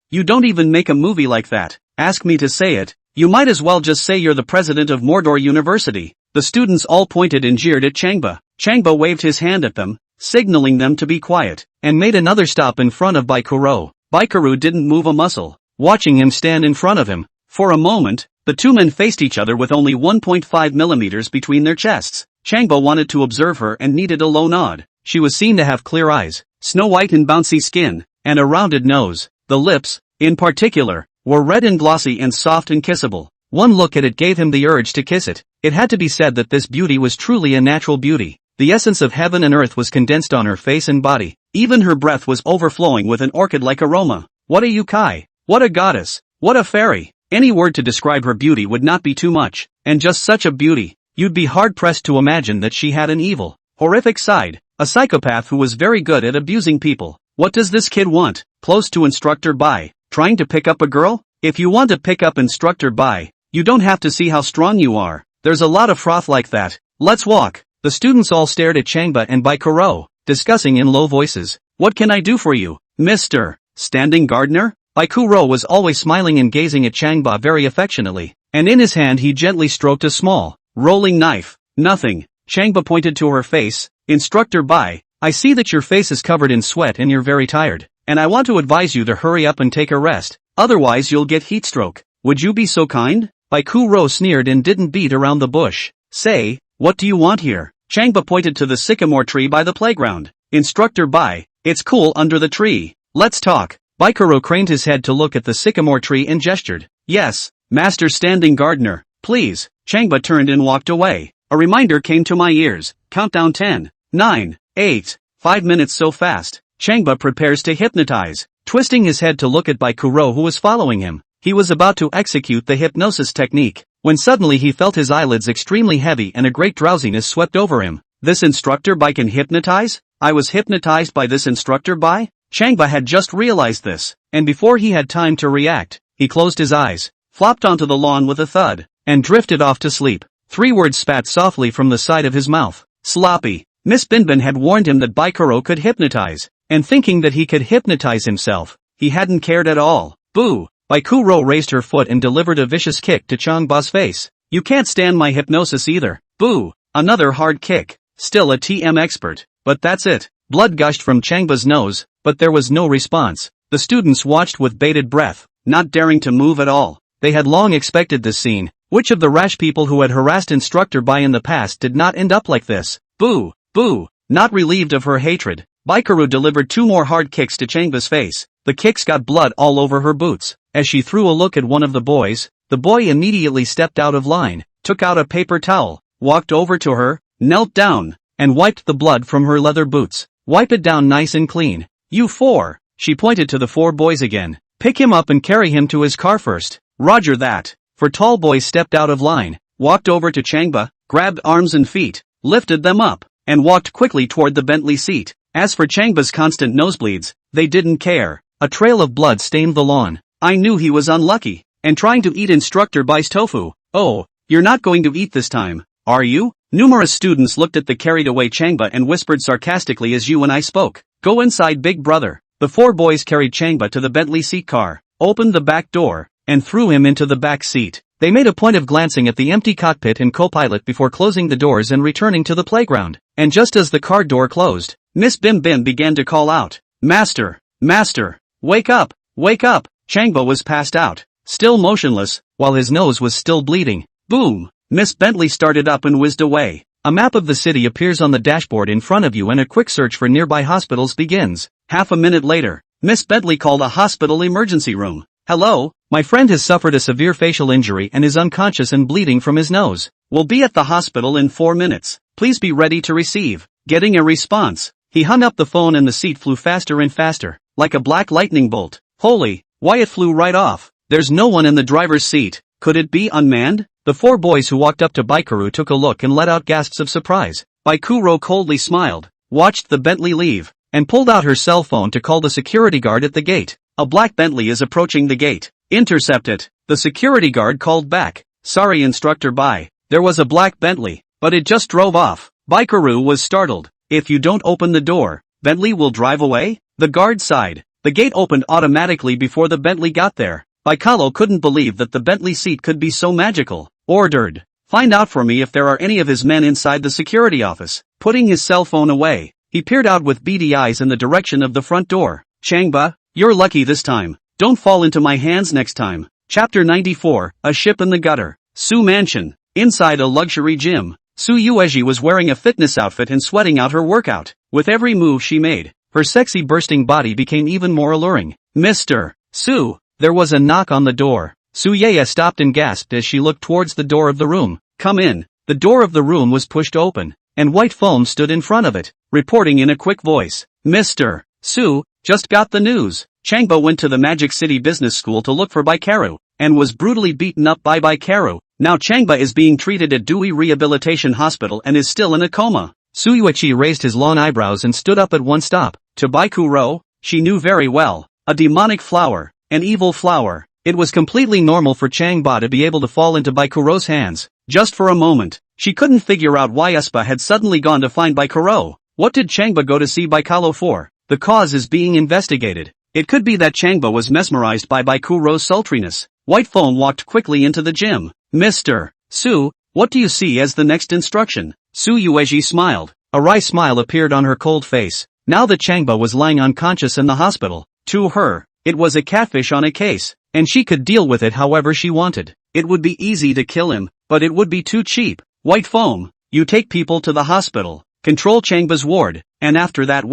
You don't even make a movie like that. Ask me to say it. You might as well just say you're the president of Mordor University. The students all pointed and jeered at Changba. Changba waved his hand at them, signaling them to be quiet, and made another stop in front of Baikaru. Baikaru didn't move a muscle, watching him stand in front of him. For a moment, the two men faced each other with only 1.5 millimeters between their chests. Changba wanted to observe her and needed a low nod. She was seen to have clear eyes, snow white and bouncy skin, and a rounded nose. The lips, in particular, were red and glossy and soft and kissable. One look at it gave him the urge to kiss it. It had to be said that this beauty was truly a natural beauty. The essence of heaven and earth was condensed on her face and body. Even her breath was overflowing with an orchid-like aroma. What a yukai! What a goddess! What a fairy! Any word to describe her beauty would not be too much. And just such a beauty. You'd be hard-pressed to imagine that she had an evil, horrific side. A psychopath who was very good at abusing people. What does this kid want? Close to Instructor Bai. Trying to pick up a girl? If you want to pick up Instructor Bai, you don't have to see how strong you are. There's a lot of froth like that. Let's walk. The students all stared at Changba and Baikuro, discussing in low voices. What can I do for you, Mr. Standing Gardener? Baikuro was always smiling and gazing at Changba very affectionately, and in his hand he gently stroked a small, rolling knife. Nothing. Changba pointed to her face. Instructor Bai, I see that your face is covered in sweat and you're very tired, and I want to advise you to hurry up and take a rest, otherwise you'll get heat stroke. Would you be so kind? Baikuro sneered and didn't beat around the bush. Say, what do you want here? Changba pointed to the sycamore tree by the playground. Instructor Bai, it's cool under the tree. Let's talk. Baikuro craned his head to look at the sycamore tree and gestured. Yes, Master Standing Gardener, please. Changba turned and walked away. A reminder came to my ears. Countdown 10, 9, 8, 5 minutes so fast. Changba prepares to hypnotize, twisting his head to look at Baikuro who was following him. He was about to execute the hypnosis technique, when suddenly he felt his eyelids extremely heavy and a great drowsiness swept over him. This Instructor Bai can hypnotize? I was hypnotized by this Instructor Bai? Changba had just realized this, and before he had time to react, he closed his eyes, flopped onto the lawn with a thud, and drifted off to sleep. 3 words spat softly from the side of his mouth. Sloppy. Miss Binbin had warned him that Baikuro could hypnotize, and thinking that he could hypnotize himself, he hadn't cared at all. Boo! Baikuro raised her foot and delivered a vicious kick to Changba's face. You can't stand my hypnosis either. Boo! Another hard kick. Still a TM expert. But that's it. Blood gushed from Changba's nose, but there was no response. The students watched with bated breath, not daring to move at all. They had long expected this scene. Which of the rash people who had harassed Instructor Bai in the past did not end up like this? Boo! Boo! Not relieved of her hatred, Baikuro delivered 2 more hard kicks to Changba's face. The kicks got blood all over her boots. As she threw a look at one of the boys, the boy immediately stepped out of line, took out a paper towel, walked over to her, knelt down, and wiped the blood from her leather boots. Wipe it down nice and clean. You 4. She pointed to the 4 boys again. Pick him up and carry him to his car first. Roger that. 4 tall boys stepped out of line, walked over to Changba, grabbed arms and feet, lifted them up, and walked quickly toward the Bentley seat. As for Changba's constant nosebleeds, they didn't care. A trail of blood stained the lawn. I knew he was unlucky, and trying to eat Instructor Bai's tofu. Oh, you're not going to eat this time, are you? Numerous students looked at the carried-away Changba and whispered sarcastically as you and I spoke. Go inside, big brother. The 4 boys carried Changba to the Bentley seat car, opened the back door, and threw him into the back seat. They made a point of glancing at the empty cockpit and co-pilot before closing the doors and returning to the playground. And just as the car door closed, Miss Bim Bim began to call out, Master! Master! Wake up! Wake up! Changba was passed out, still motionless, while his nose was still bleeding. Boom! Miss Bentley started up and whizzed away. A map of the city appears on the dashboard in front of you and a quick search for nearby hospitals begins. Half a minute later, Miss Bentley called a hospital emergency room. Hello, my friend has suffered a severe facial injury and is unconscious and bleeding from his nose. Will be at the hospital in 4 minutes. Please be ready to receive. Getting a response. He hung up the phone and the seat flew faster and faster, like a black lightning bolt. Holy, why it flew right off. There's no one in the driver's seat. Could it be unmanned? The 4 boys who walked up to Baikuro took a look and let out gasps of surprise. Baikuro coldly smiled, watched the Bentley leave, and pulled out her cell phone to call the security guard at the gate. A black Bentley is approaching the gate. Intercept it. The security guard called back. Sorry, Instructor Bai. There was a black Bentley, but it just drove off. Baikuro was startled. If you don't open the door, Bentley will drive away? The guard sighed. The gate opened automatically before the Bentley got there. Baikalo couldn't believe that the Bentley seat could be so magical. Ordered. Find out for me if there are any of his men inside the security office. Putting his cell phone away, he peered out with beady eyes in the direction of the front door. Changba, you're lucky this time. Don't fall into my hands next time. Chapter 94, A Ship in the Gutter. Su Mansion. Inside a luxury gym, Su Yui was wearing a fitness outfit and sweating out her workout. With every move she made, her sexy bursting body became even more alluring. Mr. Su. There was a knock on the door. Su Yui stopped and gasped as she looked towards the door of the room. Come in. The door of the room was pushed open, and white foam stood in front of it, reporting in a quick voice. Mr. Su, just got the news. Changba went to the Magic City Business School to look for Baikaru, and was brutally beaten up by Baikaru. Now Changba is being treated at Dewey Rehabilitation Hospital and is still in a coma. Su Yui raised his long eyebrows and stood up at one stop. To Baikuro, she knew very well. A demonic flower. An evil flower. It was completely normal for Changba to be able to fall into Baikuro's hands. Just for a moment, she couldn't figure out why Espa had suddenly gone to find Baikuro. What did Changba go to see Baikalo for? The cause is being investigated. It could be that Changba was mesmerized by Baikuro's sultriness. White Phone walked quickly into the gym. Mr. Su, what do you see as the next instruction? Su Yui smiled. A wry smile appeared on her cold face. Now that Changba was lying unconscious in the hospital, to her, it was a catfish on a case, and she could deal with it however she wanted. It would be easy to kill him, but it would be too cheap. White Foam, you take people to the hospital, control Changba's ward, and after that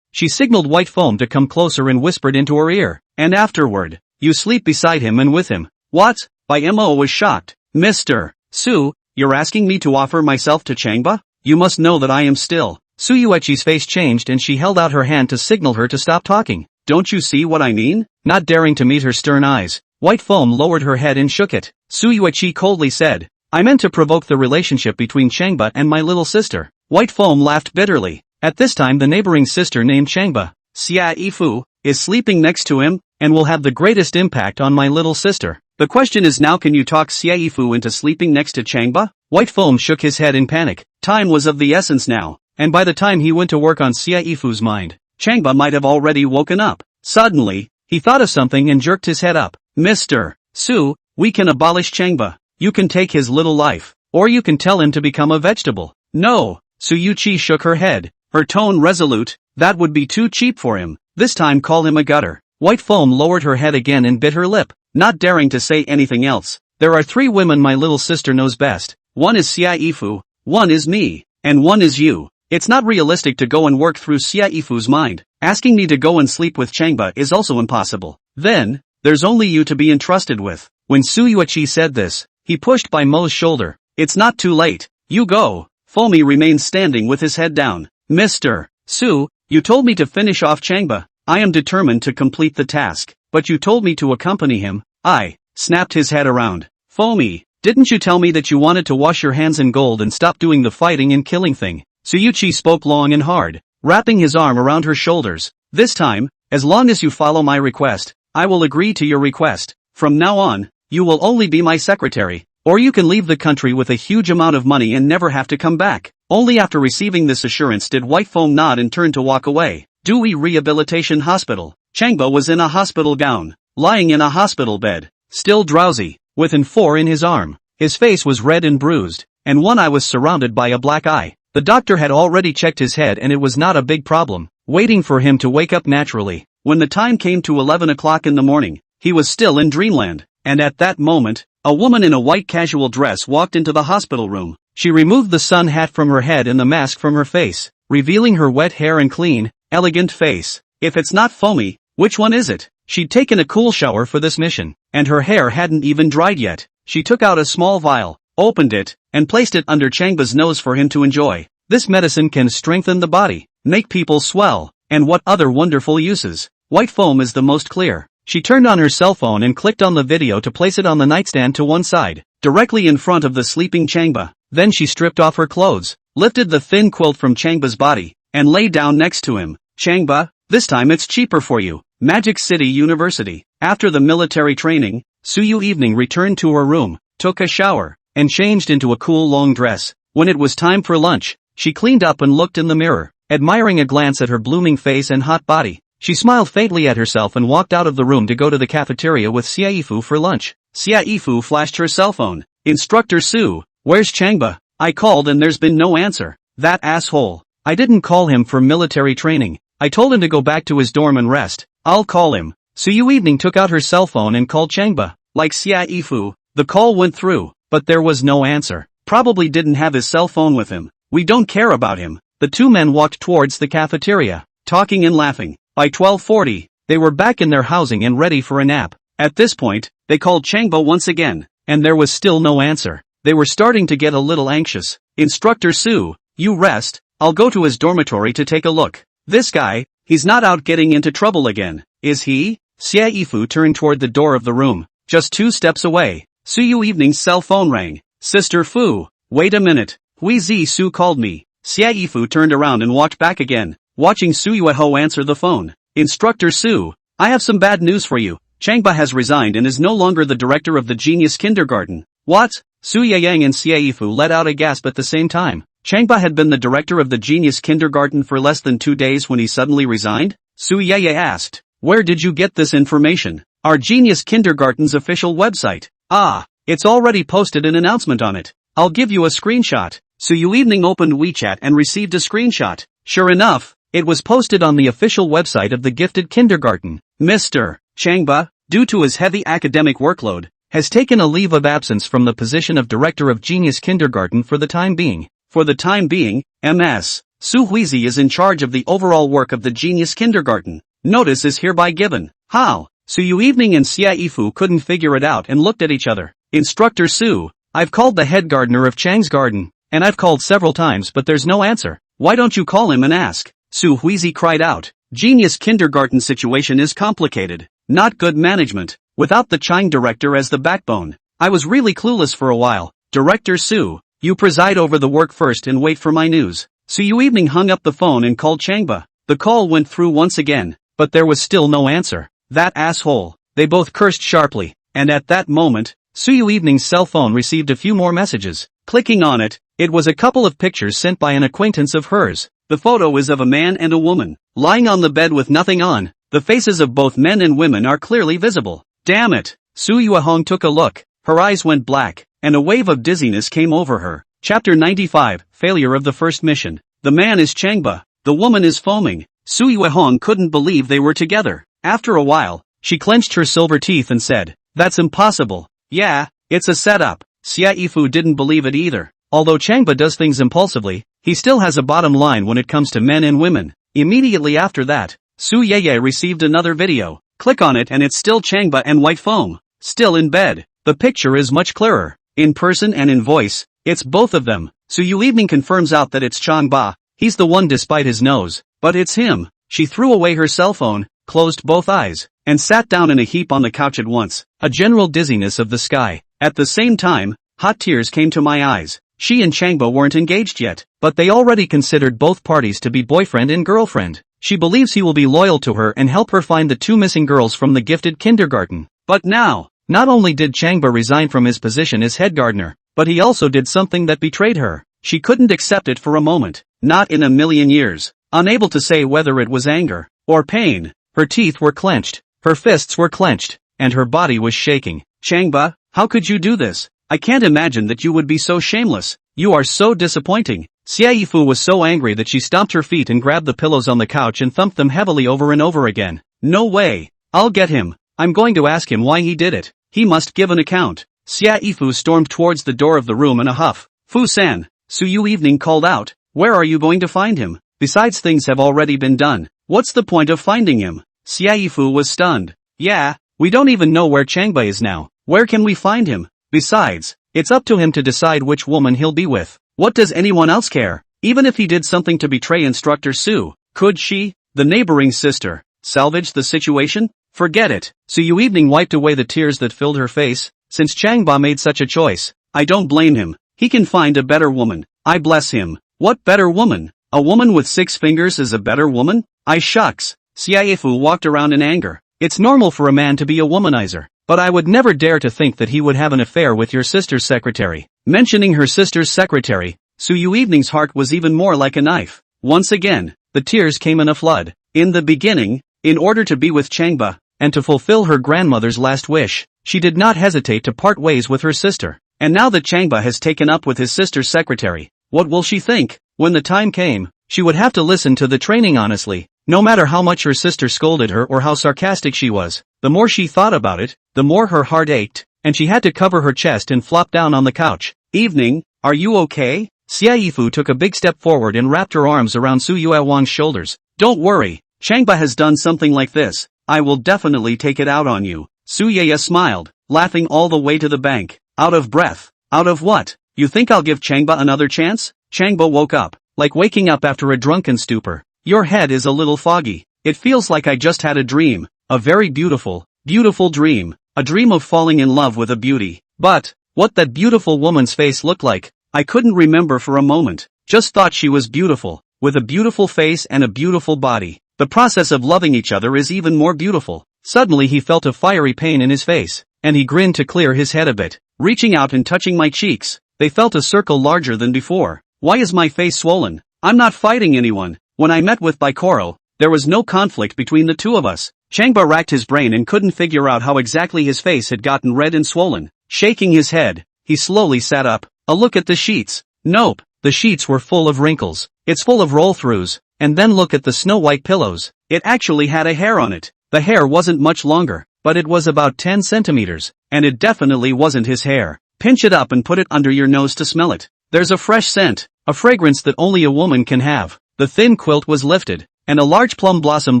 she signaled White Foam to come closer and whispered into her ear, and afterward, you sleep beside him and with him. What? Mo was shocked. Mr. Su, you're asking me to offer myself to Changba? You must know that I am still. Su Yui's face changed and she held out her hand to signal her to stop talking. Don't you see what I mean? Not daring to meet her stern eyes, White Foam lowered her head and shook it. Su Yui coldly said, I meant to provoke the relationship between Changba and my little sister. White Foam laughed bitterly. At this time the neighboring sister named Changba, Xia Ifu, is sleeping next to him, and will have the greatest impact on my little sister. The question is now, can you talk Xia Ifu into sleeping next to Changba? White Foam shook his head in panic. Time was of the essence now, and by the time he went to work on Xia Ifu's mind, Changba might have already woken up. Suddenly, he thought of something and jerked his head up. Mr. Su, we can abolish Changba. You can take his little life, or you can tell him to become a vegetable. No. Su Yui shook her head, her tone resolute. That would be too cheap for him. This time call him a gutter. White Foam lowered her head again and bit her lip, not daring to say anything else. There are 3 women my little sister knows best. One is Xia Ifu, one is me, and one is you. It's not realistic to go and work through Xia Ifu's mind. Asking me to go and sleep with Changba is also impossible. Then, there's only you to be entrusted with. When Su Yui said this, he pushed by Mo's shoulder. It's not too late. You go. Foamy remained standing with his head down. Mr. Su, you told me to finish off Changba. I am determined to complete the task. But you told me to accompany him. I snapped his head around. Foamy, didn't you tell me that you wanted to wash your hands in gold and stop doing the fighting and killing thing? Su Yui spoke long and hard, wrapping his arm around her shoulders. This time, as long as you follow my request, I will agree to your request. From now on, you will only be my secretary, or you can leave the country with a huge amount of money and never have to come back. Only after receiving this assurance did White Foam nod and turn to walk away. Dewey Rehabilitation Hospital. Changba was in a hospital gown, lying in a hospital bed, still drowsy, with an 4 in his arm. His face was red and bruised, and one eye was surrounded by a black eye. The doctor had already checked his head and it was not a big problem, waiting for him to wake up naturally. When the time came to 11 o'clock in the morning, he was still in dreamland, and at that moment, a woman in a white casual dress walked into the hospital room. She removed the sun hat from her head and the mask from her face, revealing her wet hair and clean, elegant face. If it's not Foamy, which one is it? She'd taken a cool shower for this mission, and her hair hadn't even dried yet. She took out a small vial, opened it, and placed it under Changba's nose for him to enjoy. This medicine can strengthen the body, make people swell, and what other wonderful uses. White Foam is the most clear. She turned on her cell phone and clicked on the video to place it on the nightstand to one side, directly in front of the sleeping Changba. Then she stripped off her clothes, lifted the thin quilt from Changba's body, and lay down next to him. Changba, this time it's cheaper for you. Magic City University. After the military training, Su Yui returned to her room, took a shower, and changed into a cool long dress. When it was time for lunch, she cleaned up and looked in the mirror, admiring a glance at her blooming face and hot body. She smiled faintly at herself and walked out of the room to go to the cafeteria with Xia Ifu for lunch. Xia Ifu flashed her cell phone. Instructor Su, where's Changba? I called and there's been no answer. That asshole. I didn't call him for military training. I told him to go back to his dorm and rest. I'll call him. Su Yui took out her cell phone and called Changba. Like Xia Ifu, the call went through, but there was no answer. Probably didn't have his cell phone with him. We don't care about him. The 2 men walked towards the cafeteria. talking and laughing. By 12:40, they were back in their housing and ready for a nap. At this point, they called Changba once again, and there was still no answer. They were starting to get a little anxious. Instructor Su, you rest, I'll go to his dormitory to take a look. This guy, he's not out getting into trouble again, is he? Xia Yifu turned toward the door of the room. Just 2 steps away, Su Yui's cell phone rang. Sister Fu, wait a minute, Hui Zi Su called me. Xia Yifu turned around and walked back again, watching Su Yuiho answer the phone. Instructor Su, I have some bad news for you. Changba has resigned and is no longer the director of the Genius Kindergarten. What? Su Yang and Xia Yifu let out a gasp at the same time. Changba had been the director of the Genius Kindergarten for less than 2 days when he suddenly resigned? Su Yui asked. Where did you get this information? Our Genius Kindergarten's official website. Ah, it's already posted an announcement on it. I'll give you a screenshot. Su Yui opened WeChat and received a screenshot. Sure enough, it was posted on the official website of the gifted kindergarten. Mr. Changba, due to his heavy academic workload, has taken a leave of absence from the position of director of Genius Kindergarten for the time being. For the time being, Ms. Su Huizi is in charge of the overall work of the Genius Kindergarten. Notice is hereby given. How? Su Yui and Xia Yifu couldn't figure it out and looked at each other. Instructor Su, I've called the head gardener of Chang's garden, and I've called several times but there's no answer. Why don't you call him and ask? Su Huizi cried out. Genius Kindergarten situation is complicated. Not good management, without the Chang director as the backbone. I was really clueless for a while. Director Su, you preside over the work first and wait for my news. Su Yui hung up the phone and called Changba. The call went through once again, but there was still no answer. That asshole. They both cursed sharply, and at that moment, Su Yui's cell phone received a few more messages. Clicking on it, it was a couple of pictures sent by an acquaintance of hers. The photo is of a man and a woman, lying on the bed with nothing on. The faces of both men and women are clearly visible. Damn it! Su Yuihong took a look, her eyes went black, and a wave of dizziness came over her. Chapter 95, Failure of the First Mission. The man is Changba, the woman is foaming. Su Yuihong couldn't believe they were together. After a while, she clenched her silver teeth and said, that's impossible. Yeah, it's a setup. Xia Yifu didn't believe it either. Although Changba does things impulsively, he still has a bottom line when it comes to men and women. Immediately after that, Su Yeye received another video. Click on it and it's still Changba and white foam. Still in bed. The picture is much clearer. In person and in voice, it's both of them. Su Yui confirms out that it's Changba. He's the one despite his nose. But it's him. She threw away her cell phone, closed both eyes, and sat down in a heap on the couch at once. A general dizziness of the sky. At the same time, hot tears came to my eyes. She and Changba weren't engaged yet, but they already considered both parties to be boyfriend and girlfriend. She believes he will be loyal to her and help her find the 2 missing girls from the gifted kindergarten. But now, not only did Changba resign from his position as head gardener, but he also did something that betrayed her. She couldn't accept it for a moment. Not in a million years. Unable to say whether it was anger or pain, her teeth were clenched, her fists were clenched, and her body was shaking. Changba, how could you do this? I can't imagine that you would be so shameless. You are so disappointing. Xia Yifu was so angry that she stomped her feet and grabbed the pillows on the couch and thumped them heavily over and over again. No way. I'll get him. I'm going to ask him why he did it. He must give an account. Xia Yifu stormed towards the door of the room in a huff. Fu-san, Su Yui called out. Where are you going to find him? Besides, things have already been done. What's the point of finding him? Xia Yifu was stunned. Yeah, we don't even know where Changba is now. Where can we find him? Besides, it's up to him to decide which woman he'll be with. What does anyone else care? Even if he did something to betray Instructor Su, could she, the neighboring sister, salvage the situation? Forget it. Su Yui wiped away the tears that filled her face. Since Changba made such a choice, I don't blame him. He can find a better woman. I bless him. What better woman? A woman with 6 fingers is a better woman? I shucks. Xia Yifu walked around in anger. It's normal for a man to be a womanizer, but I would never dare to think that he would have an affair with your sister's secretary. Mentioning her sister's secretary, Su Yui's heart was even more like a knife. Once again, the tears came in a flood. In the beginning, in order to be with Changba, and to fulfill her grandmother's last wish, she did not hesitate to part ways with her sister. And now that Changba has taken up with his sister's secretary, what will she think? When the time came, she would have to listen to the training honestly. No matter how much her sister scolded her or how sarcastic she was, the more she thought about it, the more her heart ached, and she had to cover her chest and flop down on the couch. Evening, are you okay? Xia Yifu took a big step forward and wrapped her arms around Su Yuewang's shoulders. Don't worry, Changba has done something like this. I will definitely take it out on you. Su Yui smiled, laughing all the way to the bank. Out of breath. Out of what? You think I'll give Changba another chance? Changba woke up, like waking up after a drunken stupor. Your head is a little foggy. It feels like I just had a dream. A very beautiful, beautiful dream. A dream of falling in love with a beauty. But, what that beautiful woman's face looked like, I couldn't remember for a moment. Just thought she was beautiful, with a beautiful face and a beautiful body. The process of loving each other is even more beautiful. Suddenly he felt a fiery pain in his face, and he grinned to clear his head a bit, reaching out and touching my cheeks. They felt a circle larger than before. Why is my face swollen? I'm not fighting anyone. When I met with Baikoro, there was no conflict between the two of us. Changba racked his brain and couldn't figure out how exactly his face had gotten red and swollen. Shaking his head, he slowly sat up. A look at the sheets. Nope, the sheets were full of wrinkles. It's full of roll-throughs. And then look at the snow-white pillows. It actually had a hair on it. The hair wasn't much longer, but it was about 10 centimeters, and it definitely wasn't his hair. Pinch it up and put it under your nose to smell it. There's a fresh scent, a fragrance that only a woman can have. The thin quilt was lifted, and a large plum blossom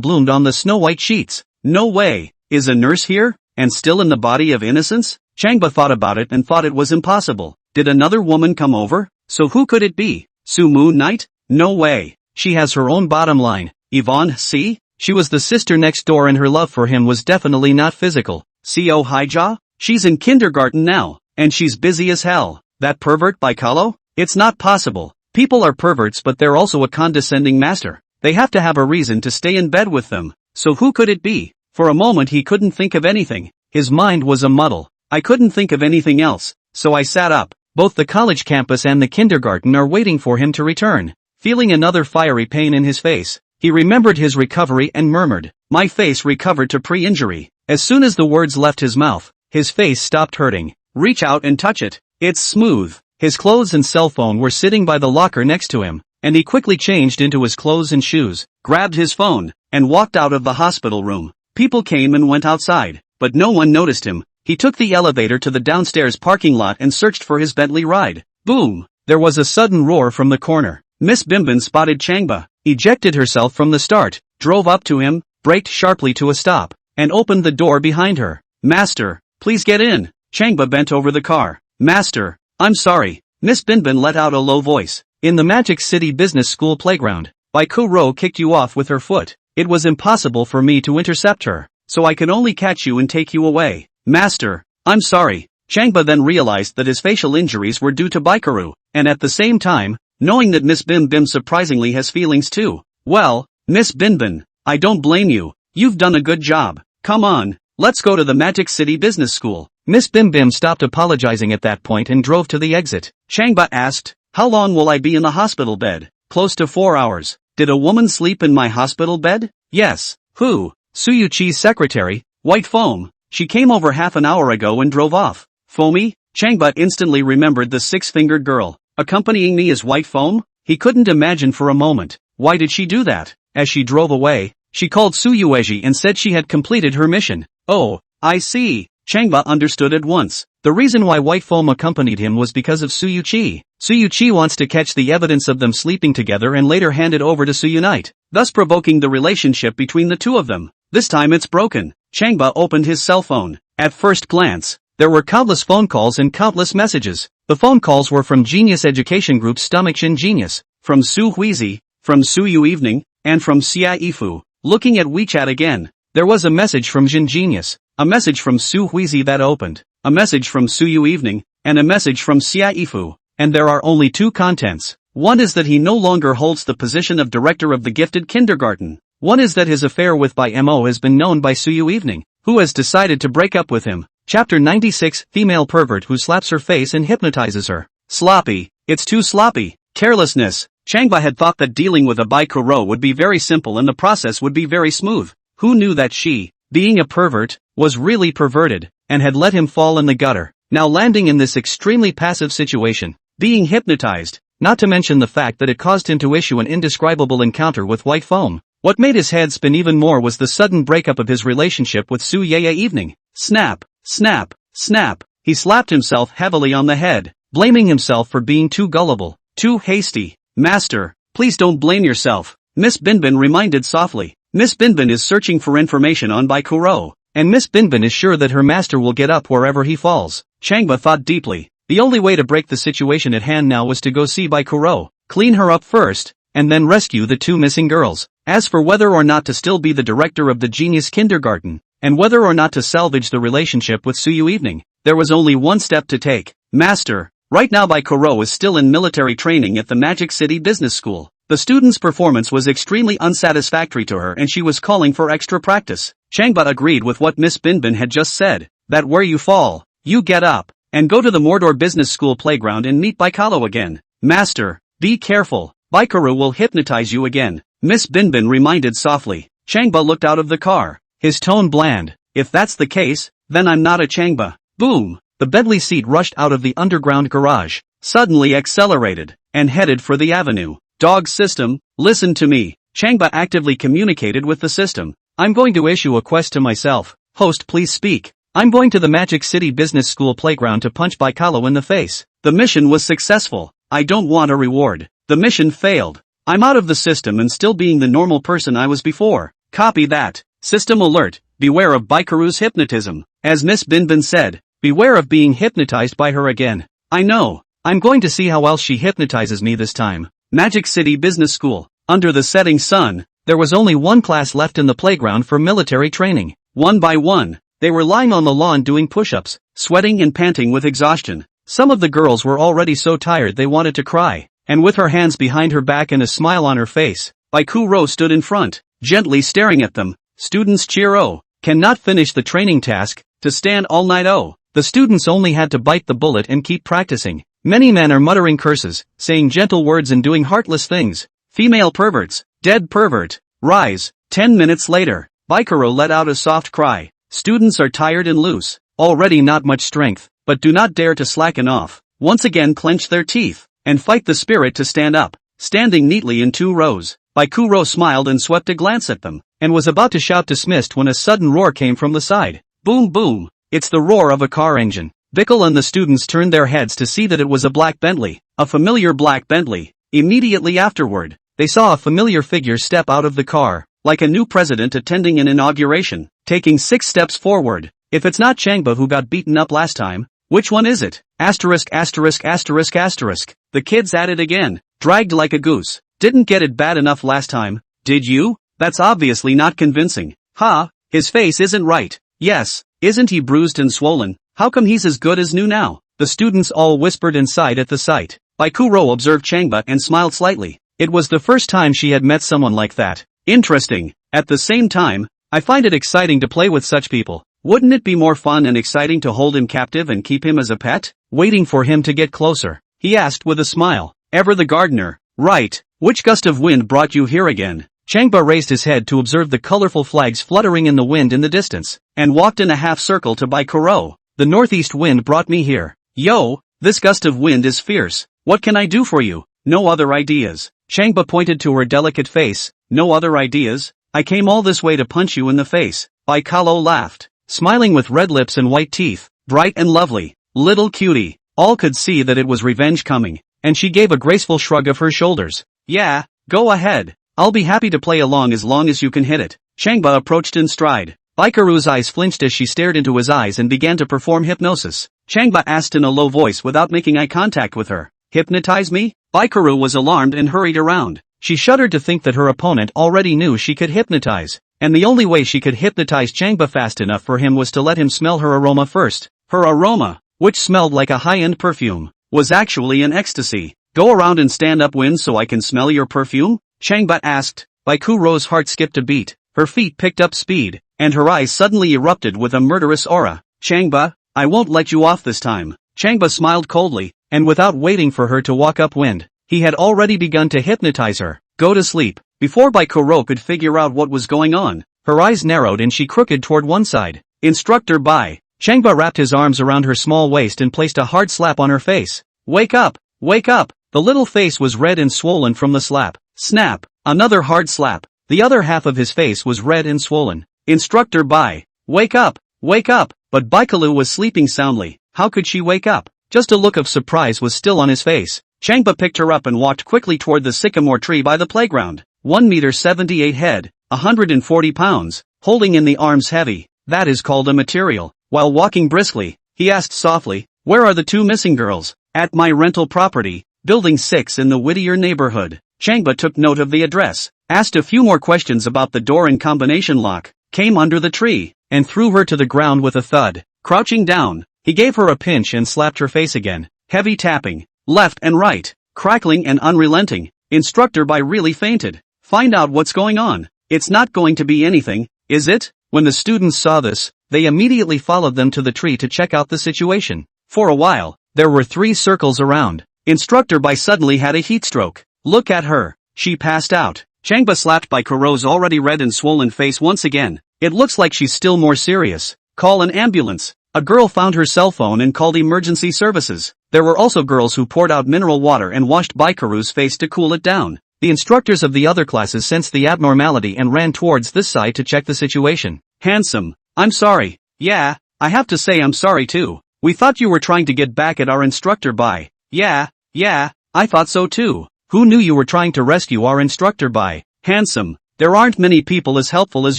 bloomed on the snow-white sheets. No way. Is a nurse here, and still in the body of innocence? Changba thought about it and thought it was impossible. Did another woman come over? So who could it be? Su Moon Knight? No way. She has her own bottom line. Yvonne, see? She was the sister next door and her love for him was definitely not physical. Co Hijaw? She's in kindergarten now, and she's busy as hell. That pervert Baikalo? It's not possible. People are perverts but they're also a condescending master. They have to have a reason to stay in bed with them. So who could it be? For a moment he couldn't think of anything. His mind was a muddle. I couldn't think of anything else, so I sat up. Both the college campus and the kindergarten are waiting for him to return. Feeling another fiery pain in his face, he remembered his recovery and murmured, "My face recovered to pre-injury." As soon as the words left his mouth, his face stopped hurting. Reach out and touch it. It's smooth. His clothes and cell phone were sitting by the locker next to him, and he quickly changed into his clothes and shoes, grabbed his phone, and walked out of the hospital room. People came and went outside, but no one noticed him. He took the elevator to the downstairs parking lot and searched for his Bentley ride. Boom! There was a sudden roar from the corner. Miss Bimbin spotted Changba, ejected herself from the start, drove up to him, braked sharply to a stop, and opened the door behind her. "Master, please get in." Changba bent over the car. "Master, I'm sorry." Miss Bimbin let out a low voice. "In the Magic City Business School playground, Baikuro kicked you off with her foot. It was impossible for me to intercept her, so I could only catch you and take you away." "Master, I'm sorry." Changba then realized that his facial injuries were due to Baikuro, and at the same time, knowing that Miss Bim Bim surprisingly has feelings too. "Well, Miss Binbin, I don't blame you. You've done a good job. Come on, let's go to the Magic City Business School." Miss Bim Bim stopped apologizing at that point and drove to the exit. Changba asked, "How long will I be in the hospital bed?" "Close to 4 hours. Did a woman sleep in my hospital bed?" "Yes." "Who?" "Su Yui's secretary, White Foam. She came over half an hour ago and drove off." "Foamy?" Changba instantly remembered the six-fingered girl. Accompanying me as White Foam? He couldn't imagine for a moment. Why did she do that? As she drove away, she called Su Yui and said she had completed her mission. Oh, I see. Changba understood at once. The reason why White Foam accompanied him was because of Su Yui. Su Yui wants to catch the evidence of them sleeping together and later hand it over to Su Unite, thus provoking the relationship between the two of them. This time it's broken. Changba opened his cell phone. At first glance, there were countless phone calls and countless messages. The phone calls were from Genius Education Group's Stomach Shin Genius, from Su Huizi, from Su Yu Evening, and from Xia Ifu. Looking at WeChat again, there was a message from Jin Genius, a message from Su Huizi that opened, a message from Su Yu Evening, and a message from Xia Ifu, and there are only two contents. One is that he no longer holds the position of director of the gifted kindergarten. One is that his affair with Bai Mo has been known by Su Yu Evening, who has decided to break up with him. Chapter 96, Female Pervert Who Slaps Her Face and Hypnotizes Her. Sloppy. It's too sloppy. Carelessness. Changba had thought that dealing with a Baikuro would be very simple and the process would be very smooth. Who knew that she, being a pervert, was really perverted, and had let him fall in the gutter, now landing in this extremely passive situation, being hypnotized, not to mention the fact that it caused him to issue an indescribable encounter with White Foam. What made his head spin even more was the sudden breakup of his relationship with Su Yui Evening. Snap, snap, snap. He slapped himself heavily on the head, blaming himself for being too gullible, too hasty. Master, please don't blame yourself. Miss Binbin reminded softly. Miss Binbin is searching for information on Baikuro, and Miss Binbin is sure that her master will get up wherever he falls. Changba thought deeply. The only way to break the situation at hand now was to go see Baikuro, clean her up first, and then rescue the two missing girls. As for whether or not to still be the director of the genius kindergarten, and whether or not to salvage the relationship with Su Yui, there was only one step to take. Master, right now Baikuro is still in military training at the Magic City Business School. The student's performance was extremely unsatisfactory to her and she was calling for extra practice. Changba agreed with what Miss Binbin had just said, that where you fall, you get up, and go to the Mordor Business School playground and meet Baikalo again. Master, be careful, Baikuro will hypnotize you again, Miss Binbin reminded softly. Changba looked out of the car, his tone bland. If that's the case, then I'm not a Changba. Boom! The Bentley seat rushed out of the underground garage, suddenly accelerated, and headed for the avenue. Dog system, listen to me. Changba actively communicated with the system. I'm going to issue a quest to myself. Host, please speak. I'm going to the Magic City Business School playground to punch Baikalo in the face. The mission was successful. I don't want a reward. The mission failed. I'm out of the system and still being the normal person I was before. Copy that. System alert. Beware of Baikuru's hypnotism. As Miss Binbin said, beware of being hypnotized by her again. I know. I'm going to see how else she hypnotizes me this time. Magic City Business School. Under the setting sun, there was only one class left in the playground for military training. One by one, they were lying on the lawn doing push-ups, sweating and panting with exhaustion. Some of the girls were already so tired they wanted to cry, and with her hands behind her back and a smile on her face, Baikuro stood in front, gently staring at them. Students cheer oh, cannot finish the training task, to stand all night oh. The students only had to bite the bullet and keep practicing. Many men are muttering curses, saying gentle words and doing heartless things. Female perverts, dead pervert, rise. 10 minutes later, Baikuro let out a soft cry. Students are tired and loose, already not much strength, but do not dare to slacken off. Once again clench their teeth, and fight the spirit to stand up, standing neatly in 2 rows. Baikuro smiled and swept a glance at them, and was about to shout dismissed when a sudden roar came from the side. Boom boom, it's the roar of a car engine. Bickle and the students turned their heads to see that it was a black Bentley, a familiar black Bentley. Immediately afterward, they saw a familiar figure step out of the car, like a new president attending an inauguration, taking 6 steps forward. If it's not Changba who got beaten up last time, which one is it? Asterisk asterisk asterisk asterisk. The kid's at it again, dragged like a goose. Didn't get it bad enough last time, did you? That's obviously not convincing. Ha, his face isn't right. Yes, isn't he bruised and swollen? How come he's as good as new now? The students all whispered inside at the sight. Baikuro observed Changba and smiled slightly. It was the first time she had met someone like that. Interesting. At the same time, I find it exciting to play with such people. Wouldn't it be more fun and exciting to hold him captive and keep him as a pet? Waiting for him to get closer, he asked with a smile. Ever the gardener, right? Which gust of wind brought you here again? Changba raised his head to observe the colorful flags fluttering in the wind in the distance, and walked in a half circle to Baikuro. The northeast wind brought me here. Yo, this gust of wind is fierce. What can I do for you? No other ideas. Changba pointed to her delicate face. No other ideas? I came all this way to punch you in the face. Baikalo laughed, smiling with red lips and white teeth, bright and lovely. Little cutie. All could see that it was revenge coming, and she gave a graceful shrug of her shoulders. Yeah, go ahead. I'll be happy to play along as long as you can hit it. Changba approached in stride. Baikuru's eyes flinched as she stared into his eyes and began to perform hypnosis. Changba asked in a low voice without making eye contact with her. Hypnotize me? Baikuro was alarmed and hurried around. She shuddered to think that her opponent already knew she could hypnotize, and the only way she could hypnotize Changba fast enough for him was to let him smell her aroma first. Her aroma, which smelled like a high-end perfume, was actually an ecstasy. Go around and stand upwind so I can smell your perfume? Changba asked. Baikuro's heart skipped a beat, her feet picked up speed, and her eyes suddenly erupted with a murderous aura. Changba, I won't let you off this time. Changba smiled coldly, and without waiting for her to walk upwind, he had already begun to hypnotize her. Go to sleep. Before Baikuro could figure out what was going on, her eyes narrowed and she crooked toward one side. Instructor bye. Changba wrapped his arms around her small waist and placed a hard slap on her face. Wake up! Wake up! The little face was red and swollen from the slap. Snap! Another hard slap. The other half of his face was red and swollen. Instructor bye. Wake up! Wake up! But Baikalu was sleeping soundly. How could she wake up? Just a look of surprise was still on his face. Changba picked her up and walked quickly toward the sycamore tree by the playground. 1 meter 78 head, 140 pounds, holding in the arms heavy. That is called a material. While walking briskly, he asked softly, "Where are the two missing girls?" "At my rental property, Building 6 in the Whittier neighborhood." Changba took note of the address, asked a few more questions about the door and combination lock, came under the tree, and threw her to the ground with a thud. Crouching down, he gave her a pinch and slapped her face again. Heavy tapping, left and right, crackling and unrelenting. Instructor Bai really fainted. "Find out what's going on. It's not going to be anything, is it?" When the students saw this, they immediately followed them to the tree to check out the situation. For a while, there were 3 circles around. Instructor Bai suddenly had a heat stroke. "Look at her. She passed out." Changba slapped Bai Kuro's already red and swollen face once again. "It looks like she's still more serious. Call an ambulance." A girl found her cell phone and called emergency services. There were also girls who poured out mineral water and washed Bai Kuro's face to cool it down. The instructors of the other classes sensed the abnormality and ran towards this side to check the situation. "Handsome, I'm sorry." "Yeah, I have to say I'm sorry too. We thought you were trying to get back at our instructor Bai." Yeah, I thought so too. "Who knew you were trying to rescue our instructor Bai?" "Handsome, there aren't many people as helpful as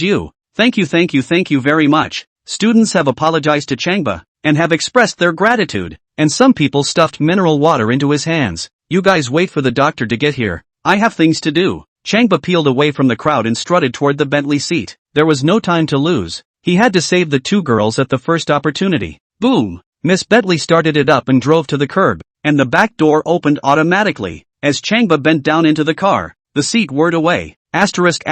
you. Thank you very much." Students have apologized to Changba, and have expressed their gratitude, and some people stuffed mineral water into his hands. "You guys wait for the doctor to get here. I have things to do." Changba peeled away from the crowd and strutted toward the Bentley seat. There was no time to lose. He had to save the 2 girls at the first opportunity. Boom! Miss Bentley started it up and drove to the curb, and the back door opened automatically. As Changba bent down into the car, the seat whirred away. Asterisk.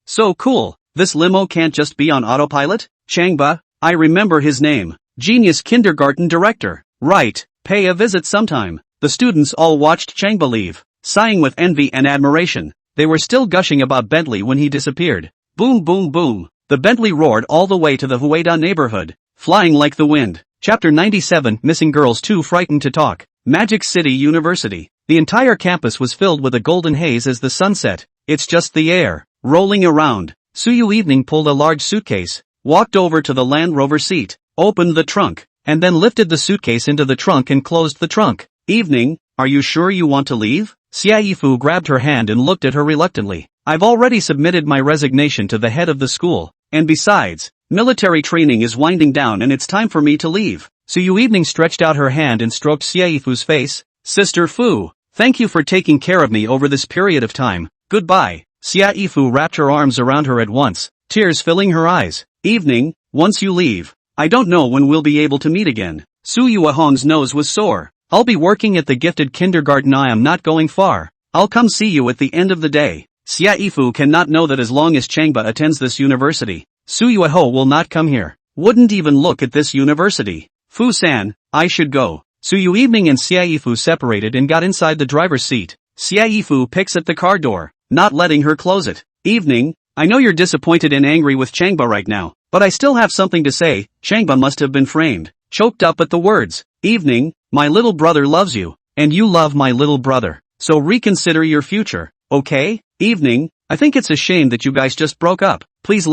So cool. This limo can't just be on autopilot? Changba, I remember his name. Genius kindergarten director. Right, pay a visit sometime. The students all watched Changba leave, sighing with envy and admiration. They were still gushing about Bentley when he disappeared. Boom boom boom. The Bentley roared all the way to the Hueda neighborhood, flying like the wind. Chapter 97 Missing Girls Too Frightened to Talk. Magic City University. The entire campus was filled with a golden haze as the sun set. It's just the air, rolling around. Su Yui pulled a large suitcase, walked over to the Land Rover seat, opened the trunk, and then lifted the suitcase into the trunk and closed the trunk. "Evening, are you sure you want to leave?" Xia Yifu grabbed her hand and looked at her reluctantly. "I've already submitted my resignation to the head of the school, and besides, military training is winding down and it's time for me to leave." Su Yui stretched out her hand and stroked Xia Yifu's face. "Sister Fu, thank you for taking care of me over this period of time. Goodbye." Xia Yifu wrapped her arms around her at once, tears filling her eyes. "Evening, once you leave, I don't know when we'll be able to meet again." Su Yuehong's nose was sore. "I'll be working at the gifted kindergarten. I am not going far. I'll come see you at the end of the day." Xia Yifu cannot know that as long as Changba attends this university, Su Yueho will not come here. Wouldn't even look at this university. "Fu-san, I should go." Su Yui and Xia Yifu separated and got inside the driver's seat. Xia Yifu picks at the car door, not letting her close it. "Evening, I know you're disappointed and angry with Changba right now, but I still have something to say." Changba must have been framed, choked up at the words. "Evening, my little brother loves you, and you love my little brother, so reconsider your future, okay?" "Evening, I think it's a shame that you guys just broke up. Please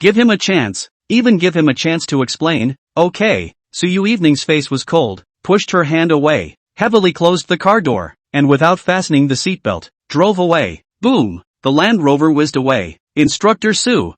give him a chance, even give him a chance to explain." "Okay." Su Yui's face was cold, pushed her hand away, heavily closed the car door, and without fastening the seatbelt, drove away. Boom! The Land Rover whizzed away. Instructor Su,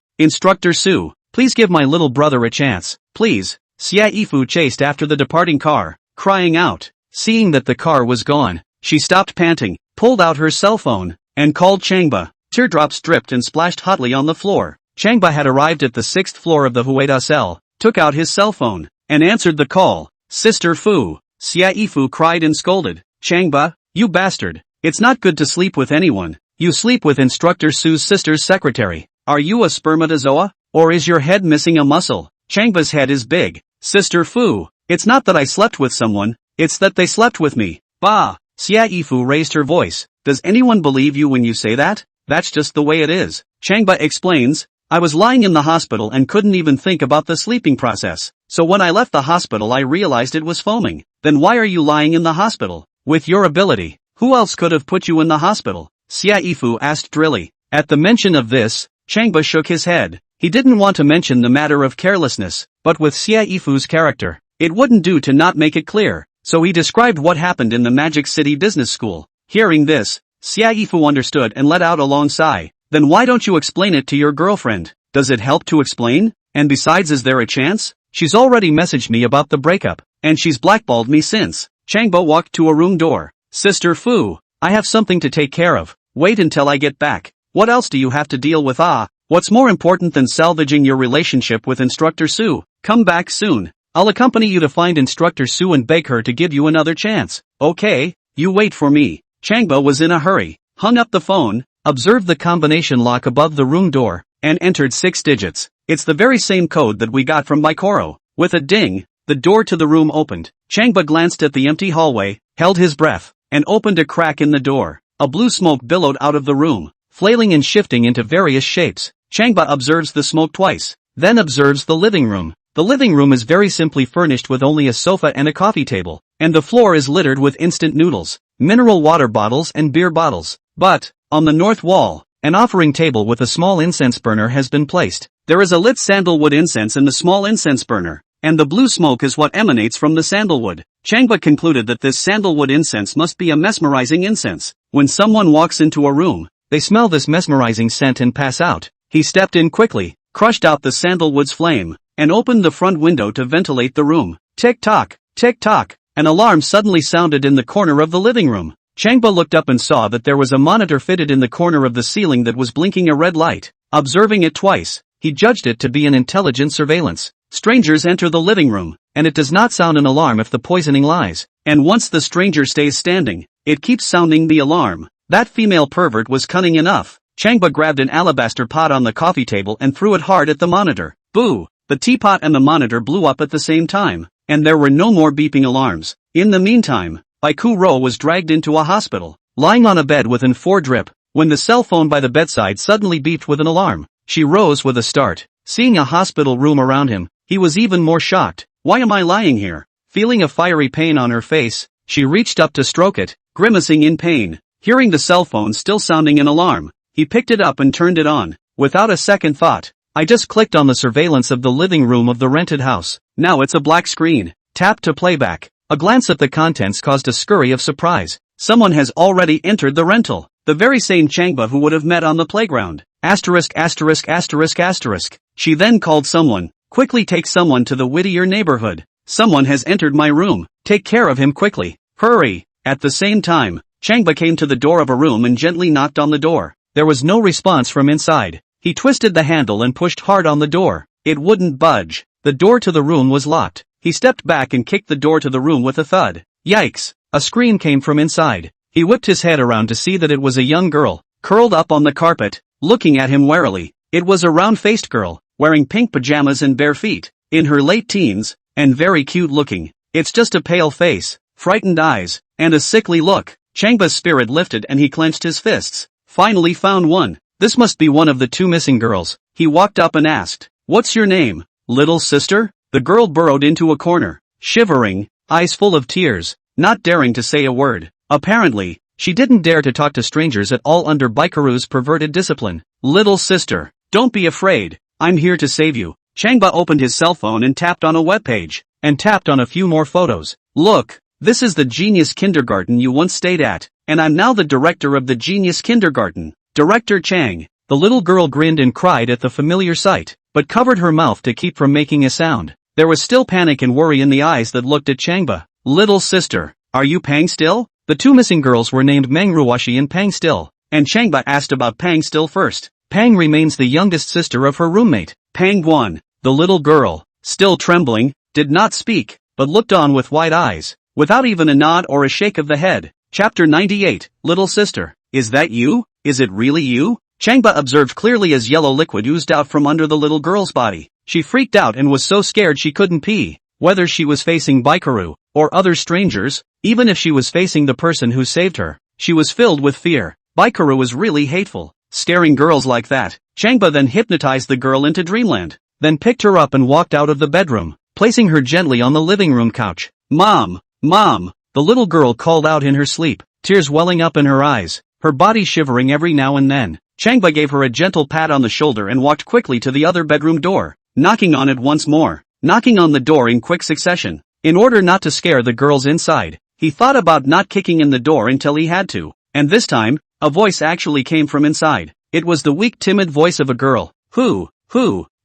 please give my little brother a chance, please." Xia Yifu chased after the departing car, crying out. Seeing that the car was gone, she stopped panting, pulled out her cell phone, and called Changba. Teardrops dripped and splashed hotly on the floor. Changba had arrived at the 6th floor of the Hueda cell, took out his cell phone, and answered the call. "Sister Fu." Xia Yifu cried and scolded. "Changba, you bastard. It's not good to sleep with anyone. You sleep with Instructor Su's sister's secretary. Are you a spermatozoa? Or is your head missing a muscle?" Changba's head is big. "Sister Fu, it's not that I slept with someone, it's that they slept with me." "Bah!" Xia Yifu raised her voice. "Does anyone believe you when you say that? That's just the way it is." Changba explains. "I was lying in the hospital and couldn't even think about the sleeping process. So when I left the hospital I realized it was foaming." "Then why are you lying in the hospital? With your ability, who else could have put you in the hospital?" Xia Yifu asked drily. At the mention of this, Changba shook his head. He didn't want to mention the matter of carelessness, but with Xia Yifu's character, it wouldn't do to not make it clear, so he described what happened in the Magic City Business School. Hearing this, Xiaifu understood and let out a long sigh. Then why don't you explain it to your girlfriend? Does it help to explain? And besides, is there a chance? She's already messaged me about the breakup, and she's blackballed me since. Changba walked to a room door. Sister Fu, I have something to take care of. Wait until I get back. What else do you have to deal with? What's more important than salvaging your relationship with Instructor Su? Come back soon. I'll accompany you to find Instructor Su and beg her to give you another chance. Okay, you wait for me. Changba was in a hurry, hung up the phone, observed the combination lock above the room door, and entered 6 digits. It's the very same code that we got from Baikoro. With a ding, the door to the room opened. Changba glanced at the empty hallway, held his breath, and opened a crack in the door. A blue smoke billowed out of the room, flailing and shifting into various shapes. Changba observes the smoke twice, then observes the living room. The living room is very simply furnished with only a sofa and a coffee table, and the floor is littered with instant noodles, mineral water bottles and beer bottles. But, on the north wall, an offering table with a small incense burner has been placed. There is a lit sandalwood incense in the small incense burner, and the blue smoke is what emanates from the sandalwood. Changba concluded that this sandalwood incense must be a mesmerizing incense. When someone walks into a room, they smell this mesmerizing scent and pass out. He stepped in quickly, crushed out the sandalwood's flame, and opened the front window to ventilate the room. Tick-tock, tick-tock, an alarm suddenly sounded in the corner of the living room. Changba looked up and saw that there was a monitor fitted in the corner of the ceiling that was blinking a red light. Observing it twice, he judged it to be an intelligent surveillance. Strangers enter the living room, and it does not sound an alarm if the poisoning lies. And once the stranger stays standing, it keeps sounding the alarm. That female pervert was cunning enough. Changba grabbed an alabaster pot on the coffee table and threw it hard at the monitor. Boo! The teapot and the monitor blew up at the same time, and there were no more beeping alarms. In the meantime, Baikuro was dragged into a hospital, lying on a bed with an 4 drip, when the cell phone by the bedside suddenly beeped with an alarm. She rose with a start. Seeing a hospital room around him, he was even more shocked. Why am I lying here? Feeling a fiery pain on her face, she reached up to stroke it, grimacing in pain. Hearing the cell phone still sounding an alarm, he picked it up and turned it on. Without a second thought, I just clicked on the surveillance of the living room of the rented house. Now it's a black screen. Tap to playback. A glance at the contents caused a scurry of surprise. Someone has already entered the rental. The very same Changba who would have met on the playground. Asterisk asterisk asterisk asterisk. She then called someone. Quickly take someone to the Whittier neighborhood. Someone has entered my room. Take care of him quickly. Hurry. At the same time, Changba came to the door of a room and gently knocked on the door. There was no response from inside. He twisted the handle and pushed hard on the door. It wouldn't budge. The door to the room was locked. He stepped back and kicked the door to the room with a thud. Yikes! A scream came from inside. He whipped his head around to see that it was a young girl, curled up on the carpet, looking at him warily. It was a round-faced girl, wearing pink pajamas and bare feet, in her late teens, and very cute looking. It's just a pale face, frightened eyes, and a sickly look. Changba's spirit lifted and he clenched his fists. Finally found one. This must be one of the 2 missing girls. He walked up and asked, "What's your name, little sister?" The girl burrowed into a corner, shivering, eyes full of tears, not daring to say a word. Apparently, she didn't dare to talk to strangers at all under Baikuru's perverted discipline. "Little sister, don't be afraid. I'm here to save you." Changba opened his cell phone and tapped on a webpage, and tapped on a few more photos. "Look, this is the genius kindergarten you once stayed at, and I'm now the director of the genius kindergarten. Director Chang." The little girl grinned and cried at the familiar sight, but covered her mouth to keep from making a sound. There was still panic and worry in the eyes that looked at Changba. "Little sister, are you Pang still?" The 2 missing girls were named Mangruashi and Pang Still, and Changba asked about Pang Still first. Pang remains the youngest sister of her roommate. Pang Guan, the little girl, still trembling, did not speak, but looked on with wide eyes, without even a nod or a shake of the head. Chapter 98, Little Sister. "Is that you? Is it really you?" Changba observed clearly as yellow liquid oozed out from under the little girl's body. She freaked out and was so scared she couldn't pee. Whether she was facing Baikuru, or other strangers, even if she was facing the person who saved her, she was filled with fear. Baikuru was really hateful, scaring girls like that. Changba then hypnotized the girl into dreamland, then picked her up and walked out of the bedroom, placing her gently on the living room couch. "Mom! Mom!" The little girl called out in her sleep, tears welling up in her eyes, her body shivering every now and then. Changba gave her a gentle pat on the shoulder and walked quickly to the other bedroom door, knocking on it once more, knocking on the door in quick succession. In order not to scare the girls inside, he thought about not kicking in the door until he had to, and this time, A voice actually came from inside. It was the weak, timid voice of a girl. Who?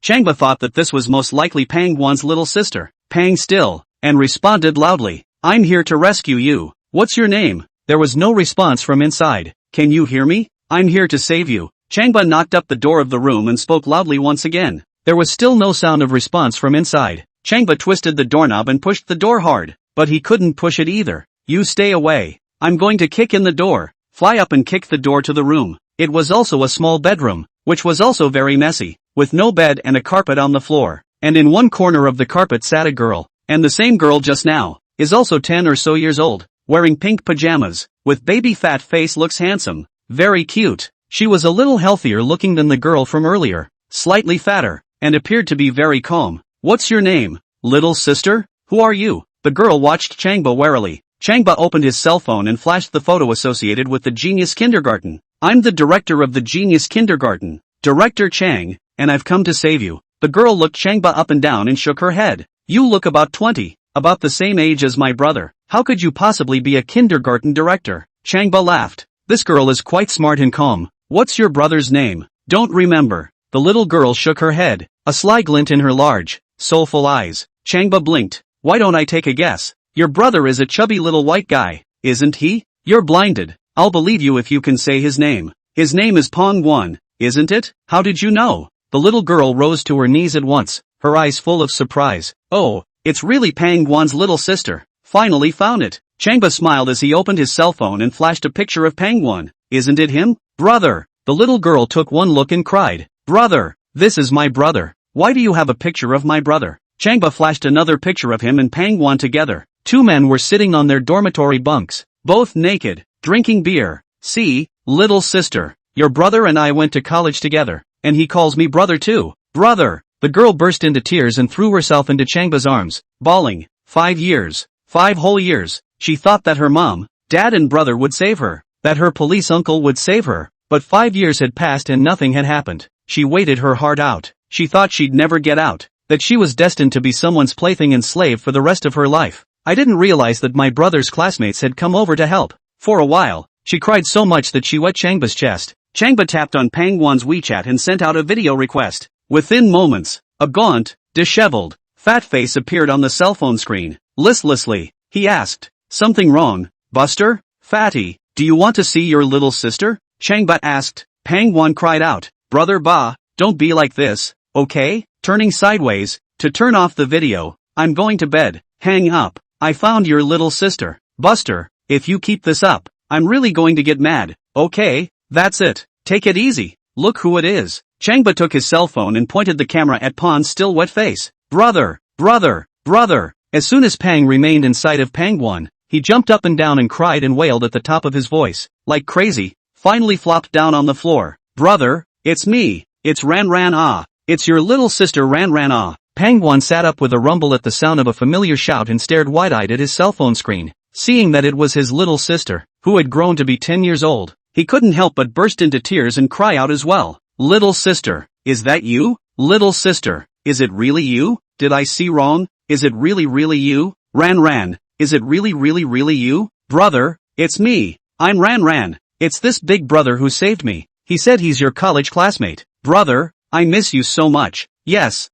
Changba thought that this was most likely Pangwan's little sister. Pang still, and responded loudly. I'm here to rescue you. What's your name? There was no response from inside. Can you hear me? I'm here to save you. Changba knocked up the door of the room and spoke loudly once again. There was still no sound of response from inside. Changba twisted the doorknob and pushed the door hard, but he couldn't push it either. You stay away. I'm going to kick in the door. Fly up and kick the door to the room. It was also a small bedroom, which was also very messy, with no bed and a carpet on the floor. And in one corner of the carpet sat a girl, and the same girl just now, is also 10 or so years old, wearing pink pajamas, with baby fat face, looks handsome, very cute. She was a little healthier looking than the girl from earlier, slightly fatter, and appeared to be very calm. What's your name? Little sister? Who are you? The girl watched Changba warily. Changba opened his cell phone and flashed the photo associated with the Genius Kindergarten. I'm the director of the Genius Kindergarten, Director Chang, and I've come to save you. The girl looked Changba up and down and shook her head. You look about 20, about the same age as my brother. How could you possibly be a kindergarten director? Changba laughed. This girl is quite smart and calm. What's your brother's name? Don't remember. The little girl shook her head, a sly glint in her large, soulful eyes. Changba blinked. Why don't I take a guess? Your brother is a chubby little white guy, isn't he? You're blinded. I'll believe you if you can say his name. His name is Pangwan, isn't it? How did you know? The little girl rose to her knees at once, her eyes full of surprise. Oh, it's really Pangwan's little sister. Finally found it. Changba smiled as he opened his cell phone and flashed a picture of Pangwan. Isn't it him? Brother! The little girl took one look and cried. Brother! This is my brother. Why do you have a picture of my brother? Changba flashed another picture of him and Pangwan together. Two men were sitting on their dormitory bunks, both naked, drinking beer. See, little sister, your brother and I went to college together, and he calls me brother too. Brother! The girl burst into tears and threw herself into Changba's arms, bawling. 5 years. 5 whole years. She thought that her mom, dad and brother would save her, that her police uncle would save her, but 5 years had passed and nothing had happened. She waited her heart out. She thought she'd never get out, that she was destined to be someone's plaything and slave for the rest of her life. I didn't realize that my brother's classmates had come over to help. For a while, she cried so much that she wet Changba's chest. Changba tapped on Pangwan's WeChat and sent out a video request. Within moments, a gaunt, disheveled, fat face appeared on the cell phone screen. Listlessly, he asked, something wrong, Buster? Fatty, do you want to see your little sister? Changba asked. Pangwan cried out, Brother Ba, don't be like this, okay? Turning sideways, to turn off the video. I'm going to bed. Hang up. I found your little sister. Buster, if you keep this up, I'm really going to get mad. Okay, that's it. Take it easy. Look who it is. Changba took his cell phone and pointed the camera at Pan's still wet face. Brother, brother, brother. As soon as Pang remained in sight of Pangwan, he jumped up and down and cried and wailed at the top of his voice, like crazy, finally flopped down on the floor. Brother, it's me. It's Ran Ran Ah. It's your little sister Ran Ran Ah. Pangwan sat up with a rumble at the sound of a familiar shout and stared wide-eyed at his cell phone screen. Seeing that it was his little sister, who had grown to be 10 years old, he couldn't help but burst into tears and cry out as well. Little sister, is that you? Little sister, is it really you? Did I see wrong? Is it really you? Ran Ran, is it really you? Brother, it's me. I'm Ran Ran. It's this big brother who saved me. He said he's your college classmate. Brother, I miss you so much. Yes,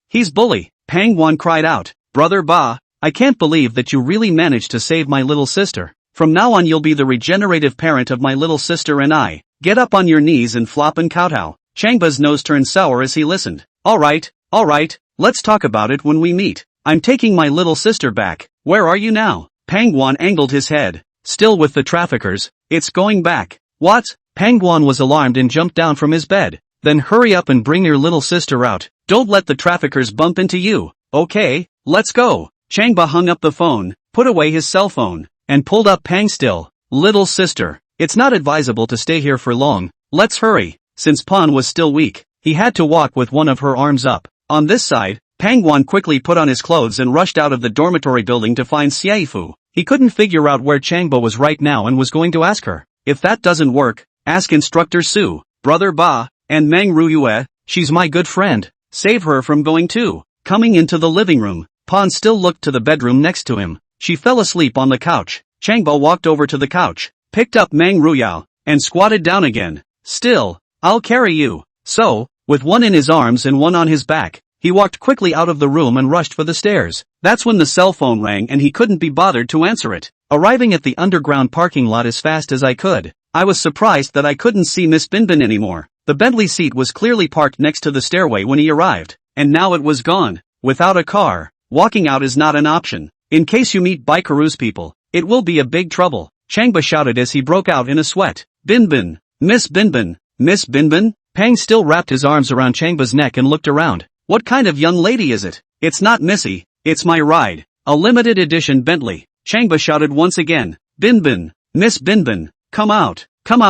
he's bully. Pangwan cried out. Brother Ba, I can't believe that you really managed to save my little sister. From now on you'll be the regenerative parent of my little sister and I. Get up on your knees and flop and kowtow. Changba's nose turned sour as he listened. Alright, let's talk about it when we meet. I'm taking my little sister back. Where are you now? Pangwan angled his head. Still with the traffickers. It's going back. What? Pangwan was alarmed and jumped down from his bed. Then hurry up and bring your little sister out. Don't let the traffickers bump into you. Okay, let's go. Changba hung up the phone, put away his cell phone, and pulled up Pang still. Little sister, it's not advisable to stay here for long. Let's hurry. Since Pan was still weak, he had to walk with one of her arms up. On this side, Pangwan quickly put on his clothes and rushed out of the dormitory building to find Xiaifu. He couldn't figure out where Changba was right now and was going to ask her. If that doesn't work, ask Instructor Su, Brother Ba, and Meng Ruyue. She's my good friend. Save her from going too. Coming into the living room, Pan still looked to the bedroom next to him. She fell asleep on the couch. Changba walked over to the couch, picked up Meng Ruyao, and squatted down again. Still, I'll carry you. So, with one in his arms and one on his back, he walked quickly out of the room and rushed for the stairs. That's when the cell phone rang and he couldn't be bothered to answer it. Arriving at the underground parking lot as fast as I could, I was surprised that I couldn't see Miss Binbin anymore. The Bentley seat was clearly parked next to the stairway when he arrived, and now it was gone. Without a car, walking out is not an option. In case you meet Baikuru's people, it will be a big trouble. Changba shouted as he broke out in a sweat. Binbin! Miss Binbin! Miss Binbin? Pang still wrapped his arms around Changba's neck and looked around. What kind of young lady is it? It's not Missy, it's my ride. A limited edition Bentley. Changba shouted once again. Binbin! Miss Binbin! Come out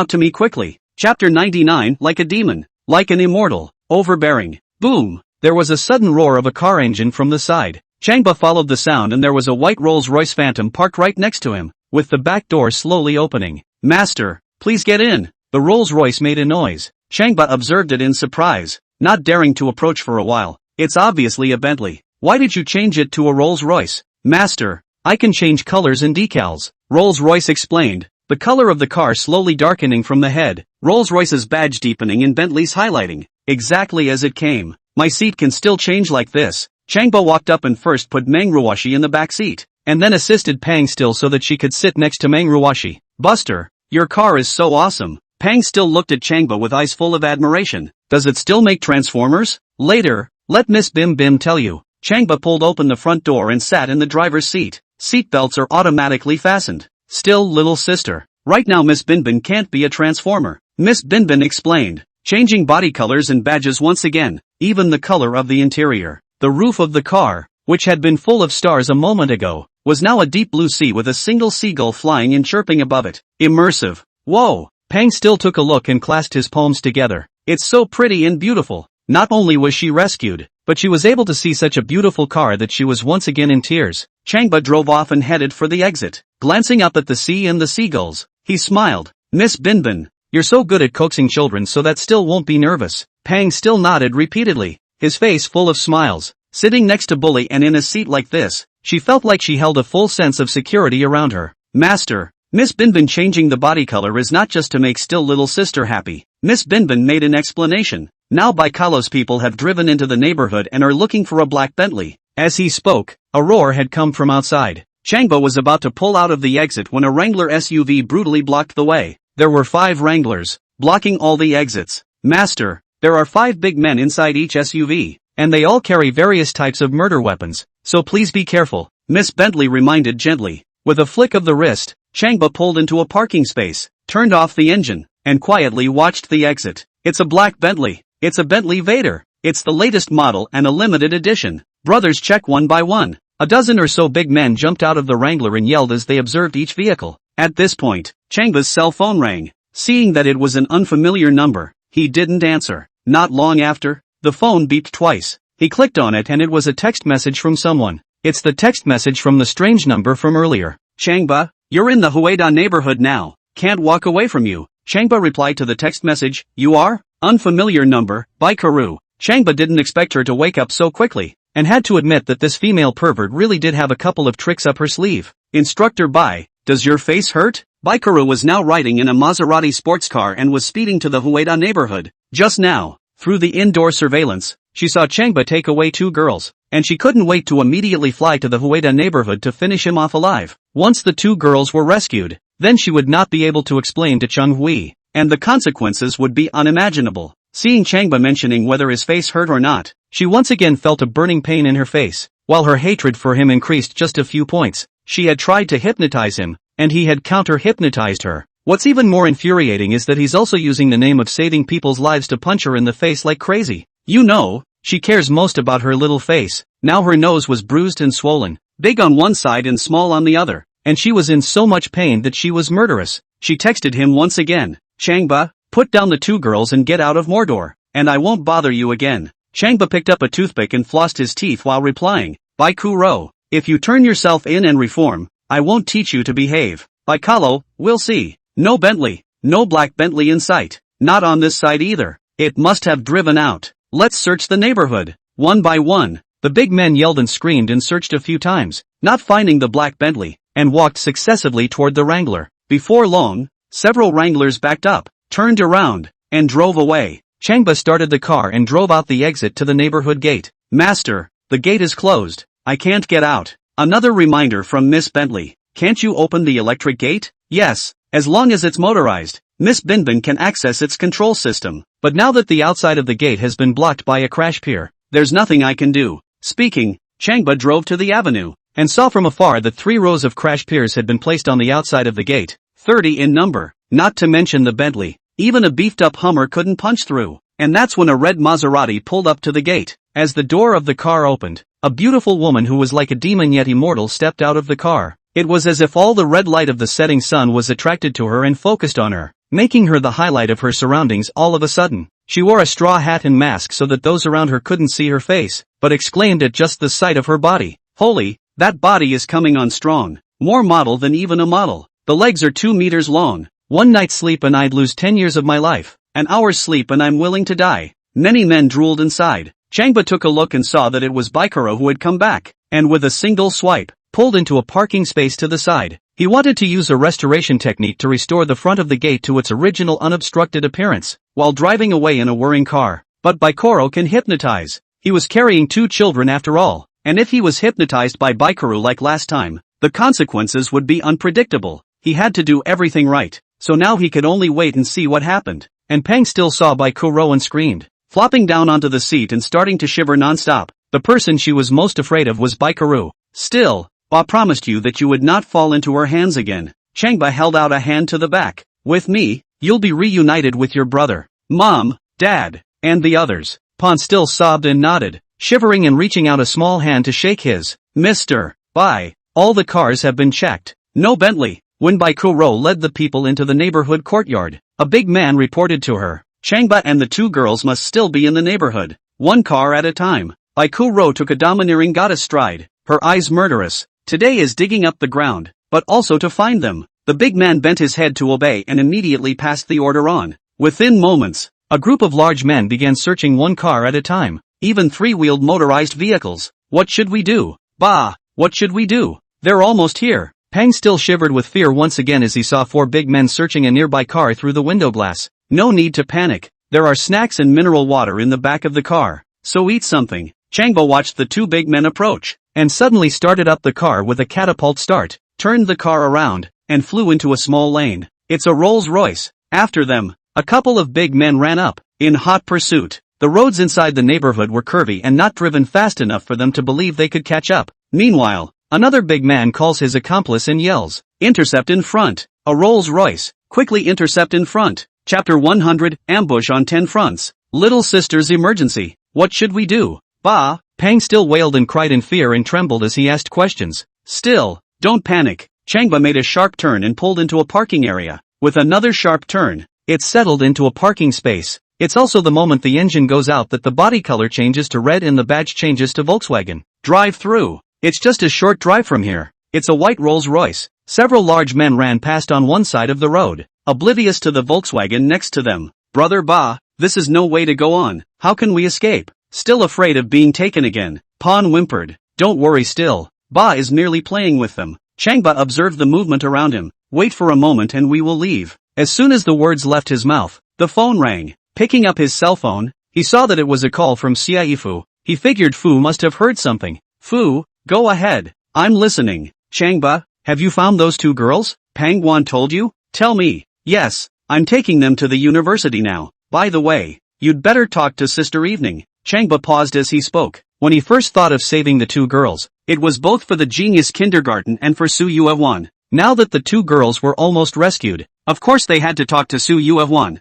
to me quickly. Chapter 99. Like a demon. Like an immortal. Overbearing. Boom! There was a sudden roar of a car engine from the side. Changba followed the sound and there was a white Rolls-Royce Phantom parked right next to him, with the back door slowly opening. Master, please get in. The Rolls-Royce made a noise. Changba observed it in surprise, not daring to approach for a while. It's obviously a Bentley. Why did you change it to a Rolls-Royce? Master, I can change colors and decals. Rolls-Royce explained, the color of the car slowly darkening from the head, Rolls-Royce's badge deepening and Bentley's highlighting. Exactly as it came. My seat can still change like this. Changba walked up and first put Manhwarecap in the back seat, and then assisted Pang Still so that she could sit next to Manhwarecap. Buster, your car is so awesome. Pang Still looked at Changba with eyes full of admiration. Does it still make transformers? Later, let Miss Bim Bim tell you. Changba pulled open the front door and sat in the driver's seat. Seatbelts are automatically fastened. Still, little sister. Right now Miss Binbin can't be a transformer. Miss Binbin explained, changing body colors and badges once again, even the color of the interior. The roof of the car, which had been full of stars a moment ago, was now a deep blue sea with a single seagull flying and chirping above it. Immersive. Whoa! Pang Still took a look and clasped his palms together. It's so pretty and beautiful. Not only was she rescued, but she was able to see such a beautiful car that she was once again in tears. Changba drove off and headed for the exit. Glancing up at the sea and the seagulls, he smiled. Miss Binbin, you're so good at coaxing children so that Still won't be nervous. Pang Still nodded repeatedly, his face full of smiles. Sitting next to Bully and in a seat like this, she felt like she held a full sense of security around her. Master, Miss Binbin changing the body color is not just to make Still little sister happy. Miss Binbin made an explanation. Now Baikalo's people have driven into the neighborhood and are looking for a black Bentley. As he spoke, a roar had come from outside. Changba was about to pull out of the exit when a Wrangler SUV brutally blocked the way. There were 5 Wranglers, blocking all the exits. Master, there are 5 big men inside each SUV, and they all carry various types of murder weapons, so please be careful, Miss Bentley reminded gently. With a flick of the wrist, Changba pulled into a parking space, turned off the engine, and quietly watched the exit. It's a black Bentley. It's a Bentley Vader. It's the latest model and a limited edition. Brothers check one by one. A dozen or so big men jumped out of the Wrangler and yelled as they observed each vehicle. At this point, Changba's cell phone rang. Seeing that it was an unfamiliar number, he didn't answer. Not long after, the phone beeped twice. He clicked on it and it was a text message from someone. It's the text message from the strange number from earlier. Changba, you're in the Hueda neighborhood now. Can't walk away from you. Changba replied to the text message, you are? Unfamiliar number, Baikuru. Changba didn't expect her to wake up so quickly, and had to admit that this female pervert really did have a couple of tricks up her sleeve. Instructor Bai, does your face hurt? Baikuru was now riding in a Maserati sports car and was speeding to the Hueda neighborhood. Just now, through the indoor surveillance, she saw Changba take away 2 girls, and she couldn't wait to immediately fly to the Hueda neighborhood to finish him off alive. Once the 2 girls were rescued, then she would not be able to explain to Chung Hui, and the consequences would be unimaginable. Seeing Changba mentioning whether his face hurt or not, she once again felt a burning pain in her face, while her hatred for him increased just a few points. She had tried to hypnotize him, and he had counter-hypnotized her. What's even more infuriating is that he's also using the name of saving people's lives to punch her in the face like crazy. You know, she cares most about her little face. Now her nose was bruised and swollen, big on one side and small on the other, and she was in so much pain that she was murderous. She texted him once again. Changba, put down the 2 girls and get out of Mordor, and I won't bother you again. Changba picked up a toothpick and flossed his teeth while replying, Baikuro, if you turn yourself in and reform, I won't teach you to behave. Baikalo, we'll see. No Bentley, no black Bentley in sight. Not on this side either. It must have driven out. Let's search the neighborhood. One by one, the big men yelled and screamed and searched a few times, not finding the black Bentley, and walked successively toward the Wrangler. Before long, Several wranglers backed up, turned around, and drove away. Changba started the car and drove out the exit to the neighborhood gate. Master, the gate is closed. I can't get out. Another reminder from Miss Bentley. Can't you open the electric gate? Yes, as long as it's motorized. Miss Binbin can access its control system. But now that the outside of the gate has been blocked by a crash pier, there's nothing I can do. Speaking, Changba drove to the avenue, and saw from afar that 3 rows of crash piers had been placed on the outside of the gate, 30 in number, not to mention the Bentley. Even a beefed-up Hummer couldn't punch through. And that's when a red Maserati pulled up to the gate. As the door of the car opened, a beautiful woman who was like a demon yet immortal stepped out of the car. It was as if all the red light of the setting sun was attracted to her and focused on her, making her the highlight of her surroundings all of a sudden. She wore a straw hat and mask so that those around her couldn't see her face, but exclaimed at just the sight of her body. Holy, that body is coming on strong. More model than even a model. The legs are 2 meters long. 1 night's sleep and I'd lose 10 years of my life. An hour's sleep and I'm willing to die. Many men drooled inside. Changba took a look and saw that it was Baikaro who had come back, and with a single swipe, pulled into a parking space to the side. He wanted to use a restoration technique to restore the front of the gate to its original unobstructed appearance, while driving away in a whirring car. But Baikaro can hypnotize. He was carrying 2 children after all, and if he was hypnotized by Baikaro like last time, the consequences would be unpredictable. He had to do everything right, so now he could only wait and see what happened. And Pang still saw Baikaro and screamed. Flopping down onto the seat and starting to shiver non-stop, the person she was most afraid of was Baikaro. Still, Ba promised you that you would not fall into her hands again. Changba held out a hand to the back. With me, you'll be reunited with your brother, Mom, Dad, and the others. Pan still sobbed and nodded, shivering and reaching out a small hand to shake his. Mr. Bai, all the cars have been checked. No Bentley. When Baikaro led the people into the neighborhood courtyard, a big man reported to her. Changba and the 2 girls must still be in the neighborhood. 1 car at a time. Baikaro took a domineering goddess stride, her eyes murderous. Today is digging up the ground, but also to find them. The big man bent his head to obey and immediately passed the order on. Within moments, a group of large men began searching 1 car at a time, even 3-wheeled motorized vehicles. What should we do? Bah, what should we do? They're almost here. Pang still shivered with fear once again as he saw 4 big men searching a nearby car through the window glass. No need to panic. There are snacks and mineral water in the back of the car, so eat something. Changba watched the 2 big men approach, and suddenly started up the car with a catapult start, turned the car around, and flew into a small lane. It's a Rolls-Royce. After them, a couple of big men ran up, in hot pursuit. The roads inside the neighborhood were curvy and not driven fast enough for them to believe they could catch up. Meanwhile, another big man calls his accomplice and yells, "Intercept in front!" A Rolls-Royce. Quickly intercept in front. Chapter 100, Ambush on 10 fronts. Little sister's emergency. What should we do? Bah! Pang still wailed and cried in fear and trembled as he asked questions. Still, don't panic. Changba made a sharp turn and pulled into a parking area. With another sharp turn, it settled into a parking space. It's also the moment the engine goes out that the body color changes to red and the badge changes to Volkswagen. Drive through. It's just a short drive from here. It's a white Rolls-Royce. Several large men ran past on one side of the road, oblivious to the Volkswagen next to them. Brother Ba, this is no way to go on. How can we escape? Still afraid of being taken again. Pan whimpered. Don't worry still. Ba is merely playing with them. Changba observed the movement around him. Wait for a moment and we will leave. As soon as the words left his mouth, the phone rang. Picking up his cell phone, he saw that it was a call from Su Yui. He figured Fu must have heard something. Fu, go ahead. I'm listening. Changba, have you found those 2 girls? Pangwan told you? Tell me. Yes, I'm taking them to the university now. By the way, you'd better talk to Sister Evening. Changba paused as he spoke. When he first thought of saving the 2 girls, it was both for the genius kindergarten and for Su Yui. Now that the 2 girls were almost rescued, of course they had to talk to Su Yui.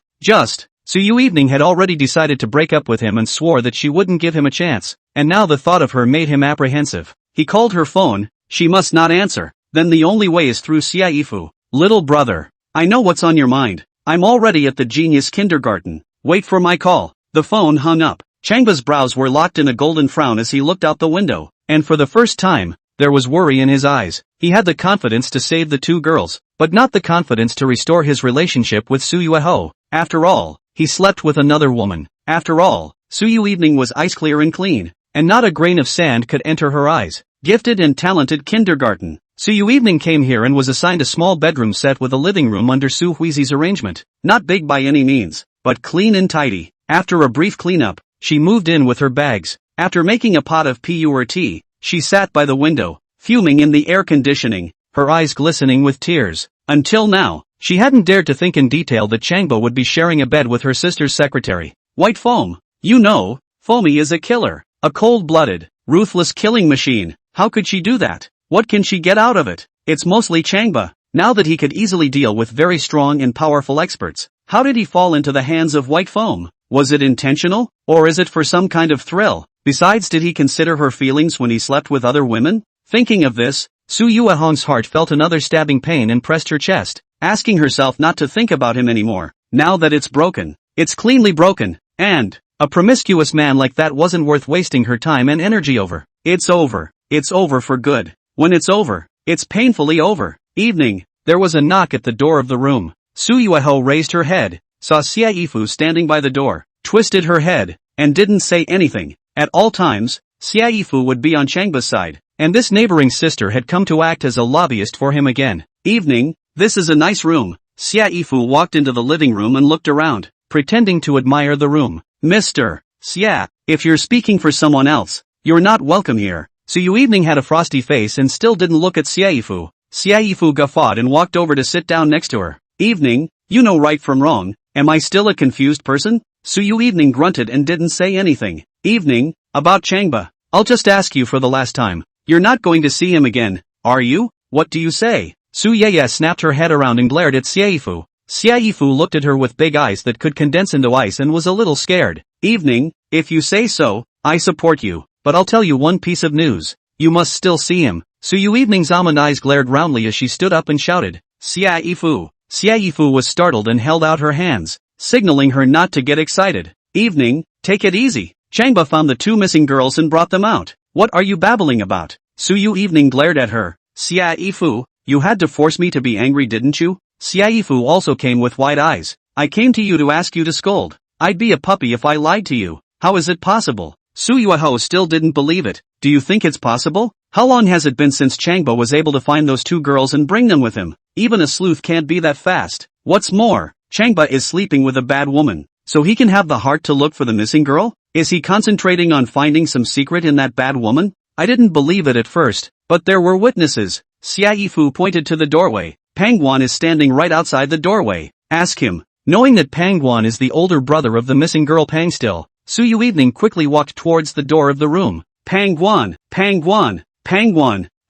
Su Yui had already decided to break up with him and swore that she wouldn't give him a chance, and now the thought of her made him apprehensive. He called her phone. She must not answer. Then the only way is through Su Yui. Little brother, I know what's on your mind. I'm already at the genius kindergarten. Wait for my call. The phone hung up. Changba's brows were locked in a golden frown as he looked out the window, and for the first time, there was worry in his eyes. He had the confidence to save the 2 girls, but not the confidence to restore his relationship with Su Yui. After all, he slept with another woman. After all, Su Yui was ice clear and clean, and not a grain of sand could enter her eyes. Gifted and talented kindergarten. Su Yui came here and was assigned a small bedroom set with a living room under Su Hui's arrangement. Not big by any means, but clean and tidy. After a brief cleanup, she moved in with her bags. After making a pot of pu tea, she sat by the window, fuming in the air conditioning, her eyes glistening with tears. Until now, she hadn't dared to think in detail that Changba would be sharing a bed with her sister's secretary. White foam. You know, Foamy is a killer. A cold-blooded, ruthless killing machine. How could she do that? What can she get out of it? It's mostly Changba. Now that he could easily deal with very strong and powerful experts, how did he fall into the hands of White Foam? Was it intentional? Or is it for some kind of thrill? Besides, did he consider her feelings when he slept with other women? Thinking of this, Su Yuehong's heart felt another stabbing pain and pressed her chest, asking herself not to think about him anymore. Now that it's broken. It's cleanly broken. And a promiscuous man like that wasn't worth wasting her time and energy over. It's over. It's over for good. When it's over, it's painfully over. Evening. There was a knock at the door of the room. Su Yueho raised her head, saw Xia Yifu standing by the door, twisted her head, and didn't say anything. At all times, Xia Yifu would be on Changba's side, and this neighboring sister had come to act as a lobbyist for him again. Evening. This is a nice room. Xia Yifu walked into the living room and looked around, pretending to admire the room. Mr. Xia, if you're speaking for someone else, you're not welcome here. Su Yui had a frosty face and still didn't look at Xia Yifu. Xia Yifu guffawed and walked over to sit down next to her. Evening, you know right from wrong. Am I still a confused person? Su Yui grunted and didn't say anything. Evening, about Changba. I'll just ask you for the last time. You're not going to see him again, are you? What do you say? Su Yeye snapped her head around and glared at Xia Yifu. Xia Yifu looked at her with big eyes that could condense into ice and was a little scared. Evening, if you say so, I support you, but I'll tell you one piece of news. You must still see him. Su Yui's almond eyes glared roundly as she stood up and shouted, Xia Yifu. Xia Yifu was startled and held out her hands, signaling her not to get excited. Evening, take it easy. Changba found the two missing girls and brought them out. What are you babbling about? Su Yui glared at her. Xia Yifu, you had to force me to be angry, didn't you? Xia Yifu also came with wide eyes. I came to you to ask you to scold. I'd be a puppy if I lied to you. How is it possible? Su Yueho still didn't believe it. Do you think it's possible? How long has it been since Changba was able to find those two girls and bring them with him? Even a sleuth can't be that fast. What's more, Changba is sleeping with a bad woman, so he can have the heart to look for the missing girl? Is he concentrating on finding some secret in that bad woman? I didn't believe it at first, but there were witnesses. Xia Yifu pointed to the doorway. Pangguan is standing right outside the doorway. Ask him. Knowing that Pangguan is the older brother of the missing girl Pangstill, Su Yui quickly walked towards the door of the room. Pangguan,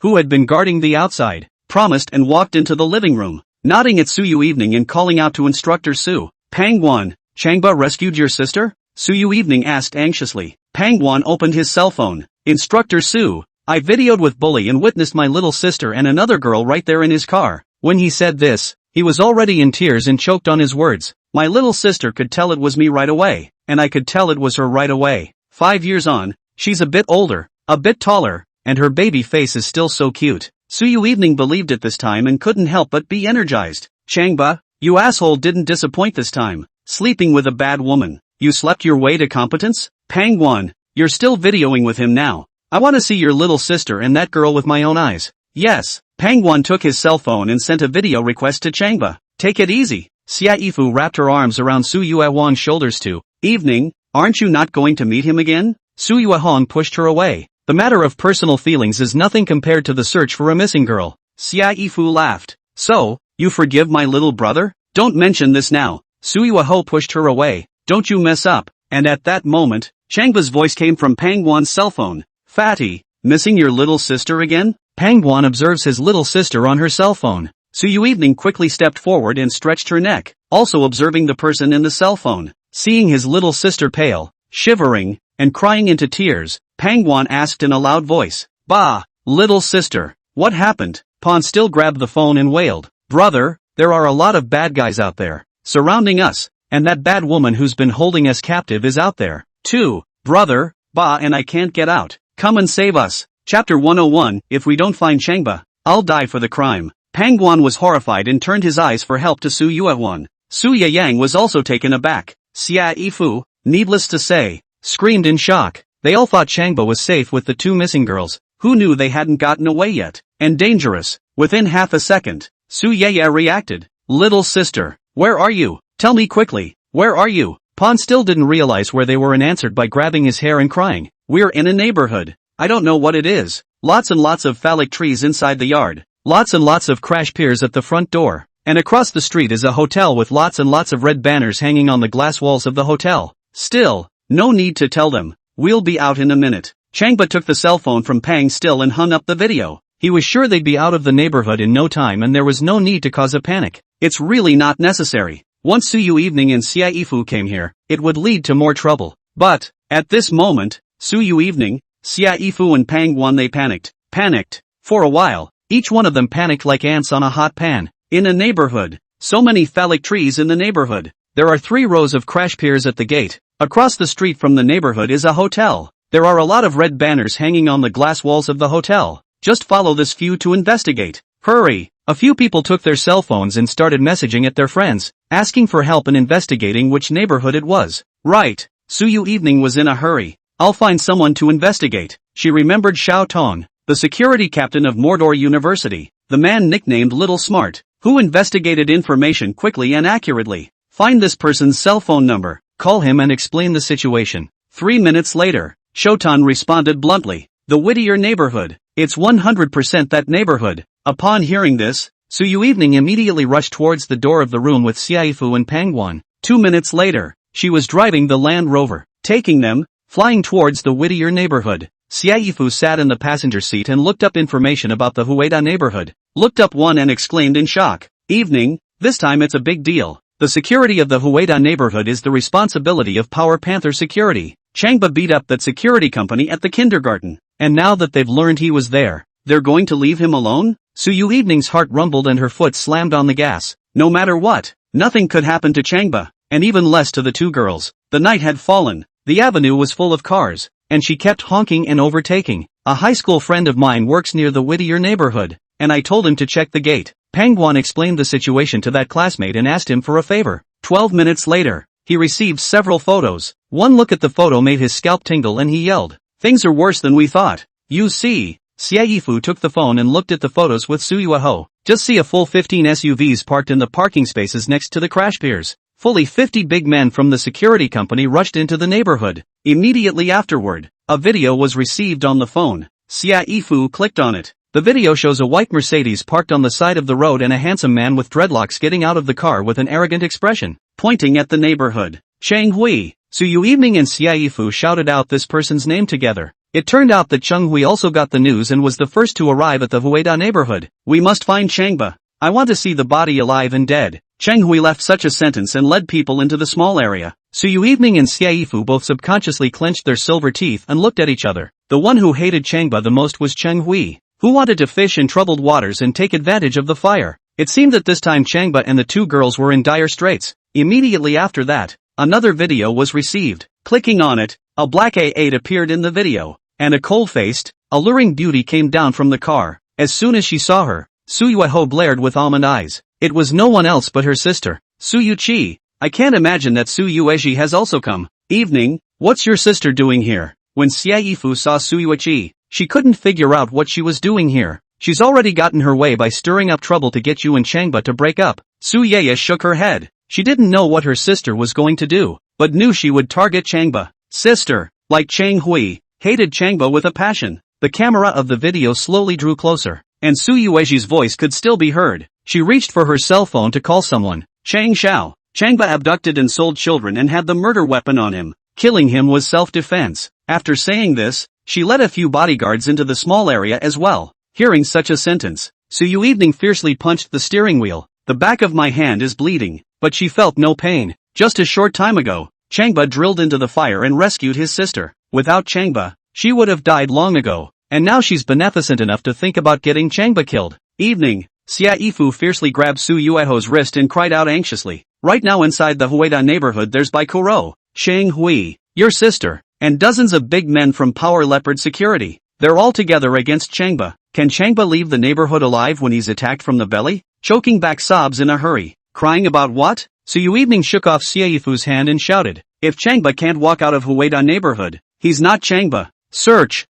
who had been guarding the outside, promised and walked into the living room, nodding at Su Yui and calling out to Instructor Su. Pangguan, Changba rescued your sister? Su Yui asked anxiously. Pangguan opened his cell phone. Instructor Su, I videoed with Bully and witnessed my little sister and another girl right there in his car. When he said this, he was already in tears and choked on his words. My little sister could tell it was me right away, and I could tell it was her right away. 5 years on, she's a bit older, a bit taller, and her baby face is still so cute. Su Yui believed it this time and couldn't help but be energized. Changba, you asshole didn't disappoint this time. Sleeping with a bad woman. You slept your way to competence? Pangguan, you're still videoing with him now. I want to see your little sister and that girl with my own eyes. Yes. Pangguan took his cell phone and sent a video request to Changba. Take it easy. Xia Yifu wrapped her arms around Su Yuehong's shoulders too. Evening, aren't you not going to meet him again? Su Yuehong pushed her away. The matter of personal feelings is nothing compared to the search for a missing girl. Xia Yifu laughed. So, you forgive my little brother? Don't mention this now. Su Yueho pushed her away. Don't you mess up. And at that moment, Changba's voice came from Pangguan's cell phone. Fatty, missing your little sister again? Pangguan observes his little sister on her cell phone. Su Yui quickly stepped forward and stretched her neck, also observing the person in the cell phone. Seeing his little sister pale, shivering, and crying into tears, Pangguan asked in a loud voice, Bah, little sister, what happened? Pan still grabbed the phone and wailed, Brother, there are a lot of bad guys out there, surrounding us, and that bad woman who's been holding us captive is out there, too. Brother, Bah, and I can't get out. Come and save us. Chapter 101, If we don't find Changba, I'll die for the crime. Pangguan was horrified and turned his eyes for help to Su Yuehong. Su Yeyang was also taken aback. Xia Yifu, needless to say, screamed in shock. They all thought Changba was safe with the two missing girls, Who knew they hadn't gotten away yet? And dangerous. Within half a second, Su Yui reacted. Little sister, where are you? Tell me quickly, where are you? Pon still didn't realize where they were and answered by grabbing his hair and crying. We're in a neighborhood. I don't know what it is. Lots and lots of phallic trees inside the yard. Lots and lots of crash piers at the front door. And across the street is a hotel with lots and lots of red banners hanging on the glass walls of the hotel. Still, no need to tell them. We'll be out in a minute. Changba took the cell phone from Pang Still and hung up the video. He was sure they'd be out of the neighborhood in no time and there was no need to cause a panic. It's really not necessary. Once Su Yui Evening and Xia Yifu came here, it would lead to more trouble. But, at this moment, Su Yui Evening, Xia Yifu and Pang Wan they panicked. For a while, each one of them panicked like ants on a hot pan. In a neighborhood. So many phallic trees in the neighborhood. There are 3 rows of crash piers at the gate. Across the street from the neighborhood is a hotel. There are a lot of red banners hanging on the glass walls of the hotel. Just follow this few to investigate. Hurry! A few people took their cell phones and started messaging at their friends, asking for help in investigating which neighborhood it was. Right. Su Yui Evening was in a hurry. I'll find someone to investigate. She remembered Xiao Tong, the security captain of Mordor University, the man nicknamed Little Smart, who investigated information quickly and accurately. Find this person's cell phone number, call him and explain the situation. 3 minutes later, Shotan responded bluntly. The Whittier neighborhood. It's 100% that neighborhood. Upon hearing this, Su Yui Evening immediately rushed towards the door of the room with Xiaifu and Pangwan. 2 minutes later, she was driving the Land Rover, taking them, flying towards the Whittier neighborhood. Xiaifu sat in the passenger seat and looked up information about the Hueda neighborhood. Looked up one and exclaimed in shock. Evening, this time it's a big deal. The security of the Hueda neighborhood is the responsibility of Power Panther Security. Changba beat up that security company at the kindergarten. And now that they've learned he was there, they're going to leave him alone? Su Yui Evening's heart rumbled and her foot slammed on the gas. No matter what, nothing could happen to Changba, and even less to the 2 girls. The night had fallen, the avenue was full of cars, and she kept honking and overtaking. A high school friend of mine works near the Whittier neighborhood, and I told him to check the gate. Pangwan explained the situation to that classmate and asked him for a favor. 12 minutes later, he received several photos. One look at the photo made his scalp tingle and he yelled, "Things are worse than we thought." You see, Xiaifu took the phone and looked at the photos with Suyuaho. Just see a full 15 SUVs parked in the parking spaces next to the crash piers. Fully 50 big men from the security company rushed into the neighborhood. Immediately afterward, a video was received on the phone. Xiaifu clicked on it. The video shows a white Mercedes parked on the side of the road and a handsome man with dreadlocks getting out of the car with an arrogant expression, pointing at the neighborhood. Cheng Hui, Su Yui Evening and Xiaifu shouted out this person's name together. It turned out that Cheng Hui also got the news and was the first to arrive at the Hueda neighborhood. We must find Changba. I want to see the body alive and dead. Cheng Hui left such a sentence and led people into the small area. Su Yui Evening and Xiaifu both subconsciously clenched their silver teeth and looked at each other. The one who hated Changba the most was Cheng Hui, who wanted to fish in troubled waters and take advantage of the fire. It seemed that this time Changba and the 2 girls were in dire straits. Immediately after that, another video was received. Clicking on it, a black A8 appeared in the video, and a cold-faced, alluring beauty came down from the car. As soon as she saw her, Suyueho glared with almond eyes. It was no one else but her sister, Suyuchi. I can't imagine that Suyueji has also come. Evening, what's your sister doing here? When Xiaifu saw Suyuichi, she couldn't figure out what she was doing here. She's already gotten her way by stirring up trouble to get you and Changba to break up. Suyeye shook her head. She didn't know what her sister was going to do, but knew she would target Changba. Sister, like Cheng Hui, hated Changba with a passion. The camera of the video slowly drew closer, and Suyueji's voice could still be heard. She reached for her cell phone to call someone. Chang Xiao. Changba abducted and sold children and had the murder weapon on him. Killing him was self-defense. After saying this, she led a few bodyguards into the small area as well. Hearing such a sentence, Su Yui Evening fiercely punched the steering wheel. The back of my hand is bleeding, but she felt no pain. Just a short time ago, Changba drilled into the fire and rescued his sister. Without Changba, she would have died long ago, and now she's beneficent enough to think about getting Changba killed. Evening, Xiaifu fiercely grabbed Su Yueho's wrist and cried out anxiously. Right now inside the Hueda neighborhood there's Bai Kuro, Cheng Hui, your sister, and dozens of big men from Power Leopard Security. They're all together against Changba. Can Changba leave the neighborhood alive when he's attacked from the belly? Choking back sobs in a hurry. Crying about what? Su Yui Evening shook off Xiaifu's hand and shouted. If Changba can't walk out of Hueda neighborhood, he's not Changba. Search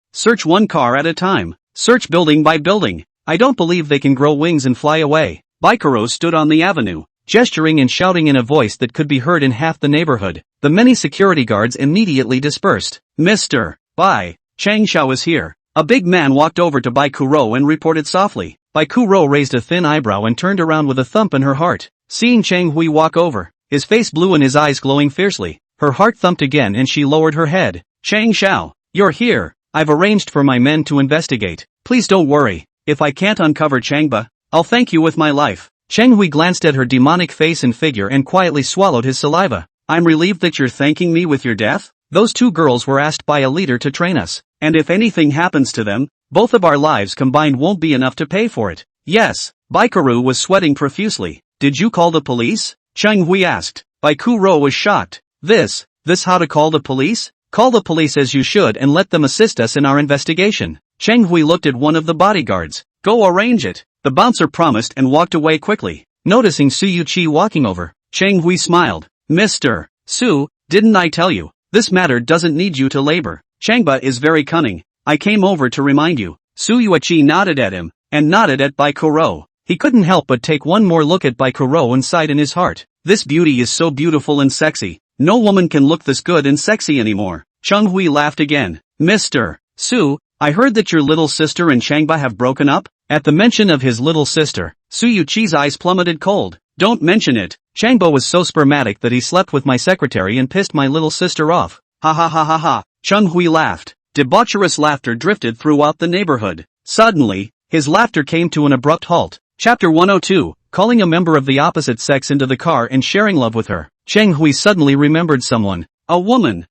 one car at a time. Search building by building. I don't believe they can grow wings and fly away. Baikuro stood on the avenue, gesturing and shouting in a voice that could be heard in half the neighborhood. The many security guards immediately dispersed. Mr. Bai Changshao is here. A big man walked over to Baikuro and reported softly. Baikuro raised a thin eyebrow and turned around with a thump in her heart. Seeing Chang Hui walk over, his face blue and his eyes glowing fiercely, her heart thumped again and she lowered her head. Chang Shao, you're here. I've arranged for my men to investigate. Please don't worry. If I can't uncover Changba, I'll thank you with my life. Chang Hui glanced at her demonic face and figure and quietly swallowed his saliva. I'm relieved that you're thanking me with your death. Those two girls were asked by a leader to train us, and if anything happens to them, both of our lives combined won't be enough to pay for it. Yes. Baikuro was sweating profusely. Did you call the police? Chang Hui asked. Baikuro was shocked. This how to call the police? Call the police as you should and let them assist us in our investigation. Chang Hui looked at one of the bodyguards. Go arrange it. The bouncer promised and walked away quickly. Noticing Su Yui walking over, Chang Hui smiled. Mr. Su, didn't I tell you? This matter doesn't need you to labor. Changba is very cunning. I came over to remind you. Su Yui nodded at him, and nodded at Baikuro. He couldn't help but take one more look at Baikuro and sighed in his heart. This beauty is so beautiful and sexy. No woman can look this good and sexy anymore. Chang Hui laughed again. Mr. Su, I heard that your little sister and Changba have broken up? At the mention of his little sister, Su Yui's eyes plummeted cold. Don't mention it. Changba was so spermatic that he slept with my secretary and pissed my little sister off. Ha ha ha ha ha. Chang Hui laughed. Debaucherous laughter drifted throughout the neighborhood. Suddenly, his laughter came to an abrupt halt. Chapter 102, calling a member of the opposite sex into the car and sharing love with her. Chang Hui suddenly remembered someone. A woman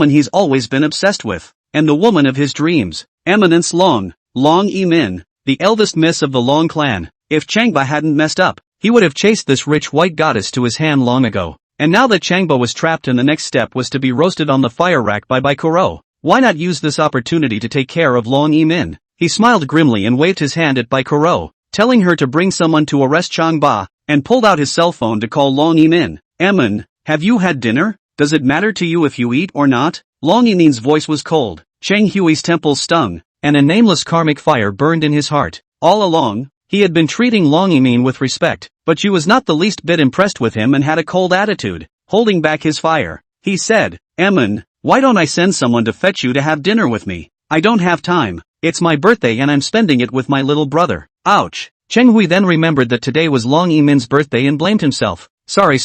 he's always been obsessed with. And the woman of his dreams. Eminence Long Yi-min, the eldest miss of the Long clan. If Changba hadn't messed up, he would have chased this rich white goddess to his hand long ago. And now that Changba was trapped and the next step was to be roasted on the fire rack by Baikuro, why not use this opportunity to take care of Long Yi-min? He smiled grimly and waved his hand at Baikuro, telling her to bring someone to arrest Changba, and pulled out his cell phone to call Long Yi-min. Emin, have you had dinner? Does it matter to you if you eat or not? Long Yi-min's voice was cold. Chang Hui's temples stung, and a nameless karmic fire burned in his heart. All along, he had been treating Long Yi-min with respect, but she was not the least bit impressed with him and had a cold attitude, holding back his fire. He said, Emin, why don't I send someone to fetch you to have dinner with me? I don't have time. It's my birthday and I'm spending it with my little brother. Ouch. Chang Hui then remembered that today was Long Yi-min's birthday and blamed himself. Sorry.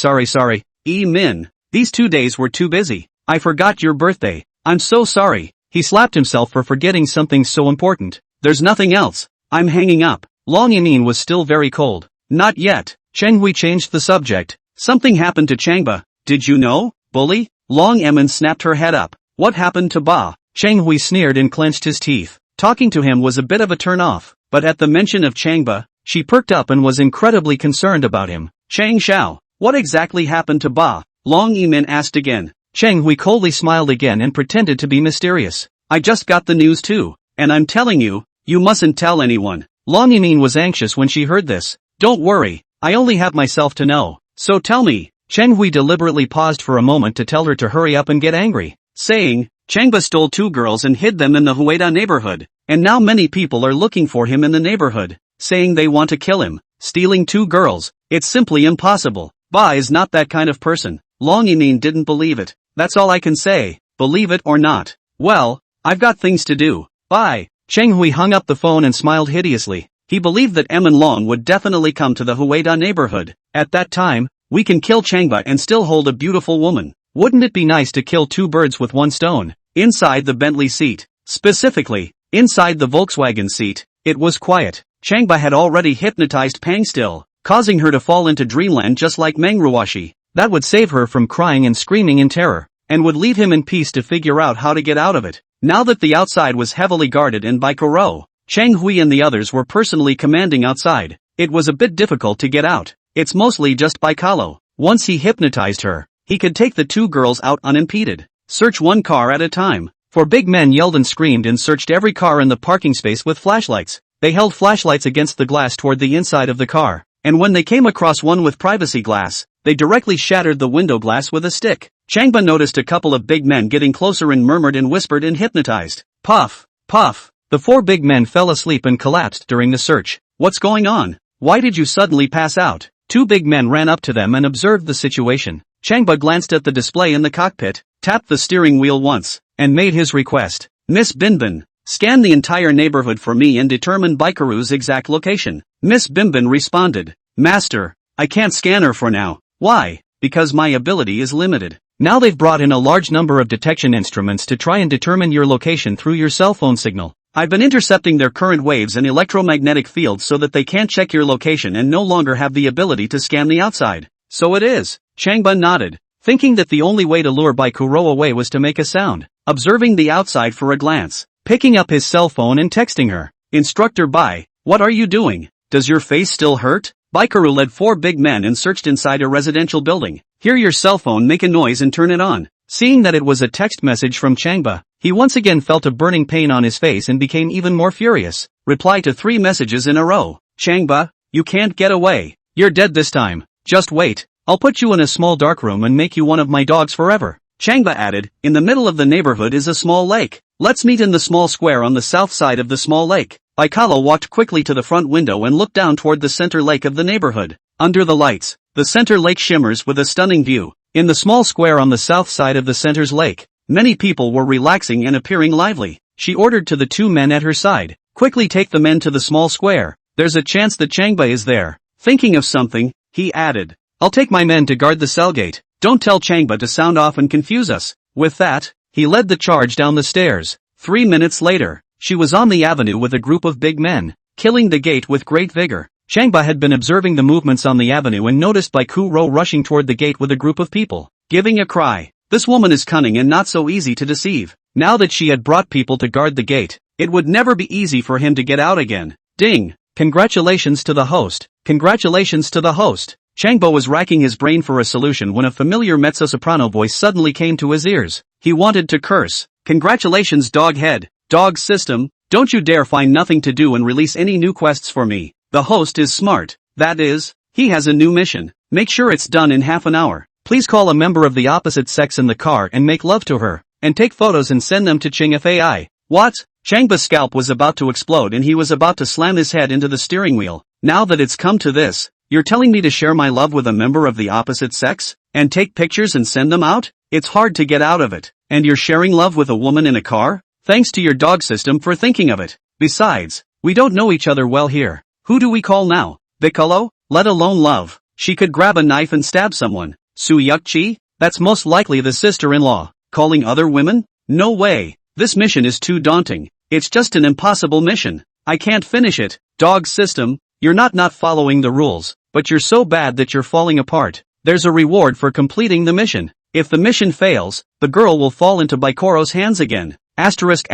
Yi-min, these 2 days were too busy. I forgot your birthday. I'm so sorry. He slapped himself for forgetting something so important. There's nothing else. I'm hanging up. Long Yi-min was still very cold. Not yet. Chang Hui changed the subject. Something happened to Changba. Did you know, bully? Long Emin snapped her head up. What happened to Ba? Chang Hui sneered and clenched his teeth. Talking to him was a bit of a turn-off, but at the mention of Changba, she perked up and was incredibly concerned about him. Chang Shao, what exactly happened to Ba? Long Yi-min asked again. Chang Hui coldly smiled again and pretended to be mysterious. I just got the news too, and I'm telling you, you mustn't tell anyone. Long Yi-min was anxious when she heard this. Don't worry, I only have myself to know. So tell me. Chang Hui deliberately paused for a moment to tell her to hurry up and get angry, saying, Changba stole 2 girls and hid them in the Hueda neighborhood, and now many people are looking for him in the neighborhood, saying they want to kill him. Stealing 2 girls, it's simply impossible. Ba is not that kind of person. Long Yi-min didn't believe it. That's all I can say, believe it or not. Well, I've got things to do. Bye. Chang Hui hung up the phone and smiled hideously. He believed that Emin Long would definitely come to the Hueda neighborhood. At that time, we can kill Changba and still hold a beautiful woman. Wouldn't it be nice to kill 2 birds with 1 stone? Inside the Bentley seat, specifically, inside the Volkswagen seat, it was quiet. Changba had already hypnotized Pang Still, causing her to fall into dreamland just like Mangruashi. That would save her from crying and screaming in terror, and would leave him in peace to figure out how to get out of it. Now that the outside was heavily guarded and by Kuro, Chang Hui and the others were personally commanding outside. It was a bit difficult to get out. It's mostly just by Kalo. Once he hypnotized her, he could take the 2 girls out unimpeded. Search 1 car at a time. 4 big men yelled and screamed and searched every car in the parking space with flashlights. They held flashlights against the glass toward the inside of the car, and when they came across one with privacy glass, they directly shattered the window glass with a stick. Changba noticed a couple of big men getting closer and murmured and whispered and hypnotized. Puff, puff, The four big men fell asleep and collapsed during the search. What's going on? Why did you suddenly pass out? Two big men ran up to them and observed the situation. Changba glanced at the display in the cockpit, tapped the steering wheel once, and made his request. Miss Binbin, scan the entire neighborhood for me and determine Baikaru's exact location. Miss Binbin responded. Master, I can't scan her for now. Why? Because my ability is limited. Now they've brought in a large number of detection instruments to try and determine your location through your cell phone signal. I've been intercepting their current waves and electromagnetic fields so that they can't check your location and no longer have the ability to scan the outside. So it is. Changba nodded, thinking that the only way to lure Baikuro away was to make a sound. Observing the outside for a glance, picking up his cell phone and texting her. Instructor Bai, what are you doing? Does your face still hurt? Baikuru led four big men and searched inside a residential building. Hear your cell phone make a noise and turn it on. Seeing that it was a text message from Changba, he once again felt a burning pain on his face and became even more furious. Reply to 3 messages in a row. Changba, you can't get away. You're dead this time. Just wait. I'll put you in a small dark room and make you one of my dogs forever. Changba added, in the middle of the neighborhood is a small lake. Let's meet in the small square on the south side of the small lake. Baikalo walked quickly to the front window and looked down toward the center lake of the neighborhood. Under the lights, the center lake shimmers with a stunning view. In the small square on the south side of the center's lake, many people were relaxing and appearing lively. She ordered to the 2 men at her side, quickly take the men to the small square. There's a chance that Changba is there. Thinking of something, he added, I'll take my men to guard the cell gate. Don't tell Changba to sound off and confuse us. With that, he led the charge down the stairs. 3 minutes later, she was on the avenue with a group of big men, killing the gate with great vigor. Changba had been observing the movements on the avenue and noticed Baikuro rushing toward the gate with a group of people, giving a cry. This woman is cunning and not so easy to deceive. Now that she had brought people to guard the gate, it would never be easy for him to get out again. Ding! Congratulations to the host. Congratulations to the host. Changba was racking his brain for a solution when a familiar mezzo-soprano voice suddenly came to his ears. He wanted to curse. Congratulations, dog head. Dog system, don't you dare find nothing to do and release any new quests for me. The host is smart. That is, he has a new mission. Make sure it's done in half an hour. Please call a member of the opposite sex in the car and make love to her, and take photos and send them to Chingfai. What? Changba's scalp was about to explode and he was about to slam his head into the steering wheel. Now that it's come to this, you're telling me to share my love with a member of the opposite sex? And take pictures and send them out? It's hard to get out of it. And you're sharing love with a woman in a car? Thanks to your dog system for thinking of it. Besides, we don't know each other well here. Who do we call now? Piccolo? Let alone love. She could grab a knife and stab someone. Su Yui? That's most likely the sister-in-law. Calling other women? No way. This mission is too daunting. It's just an impossible mission. I can't finish it. Dog system, you're not following the rules, but you're so bad that you're falling apart. There's a reward for completing the mission. If the mission fails, the girl will fall into Baikuro's hands again. Asterisk.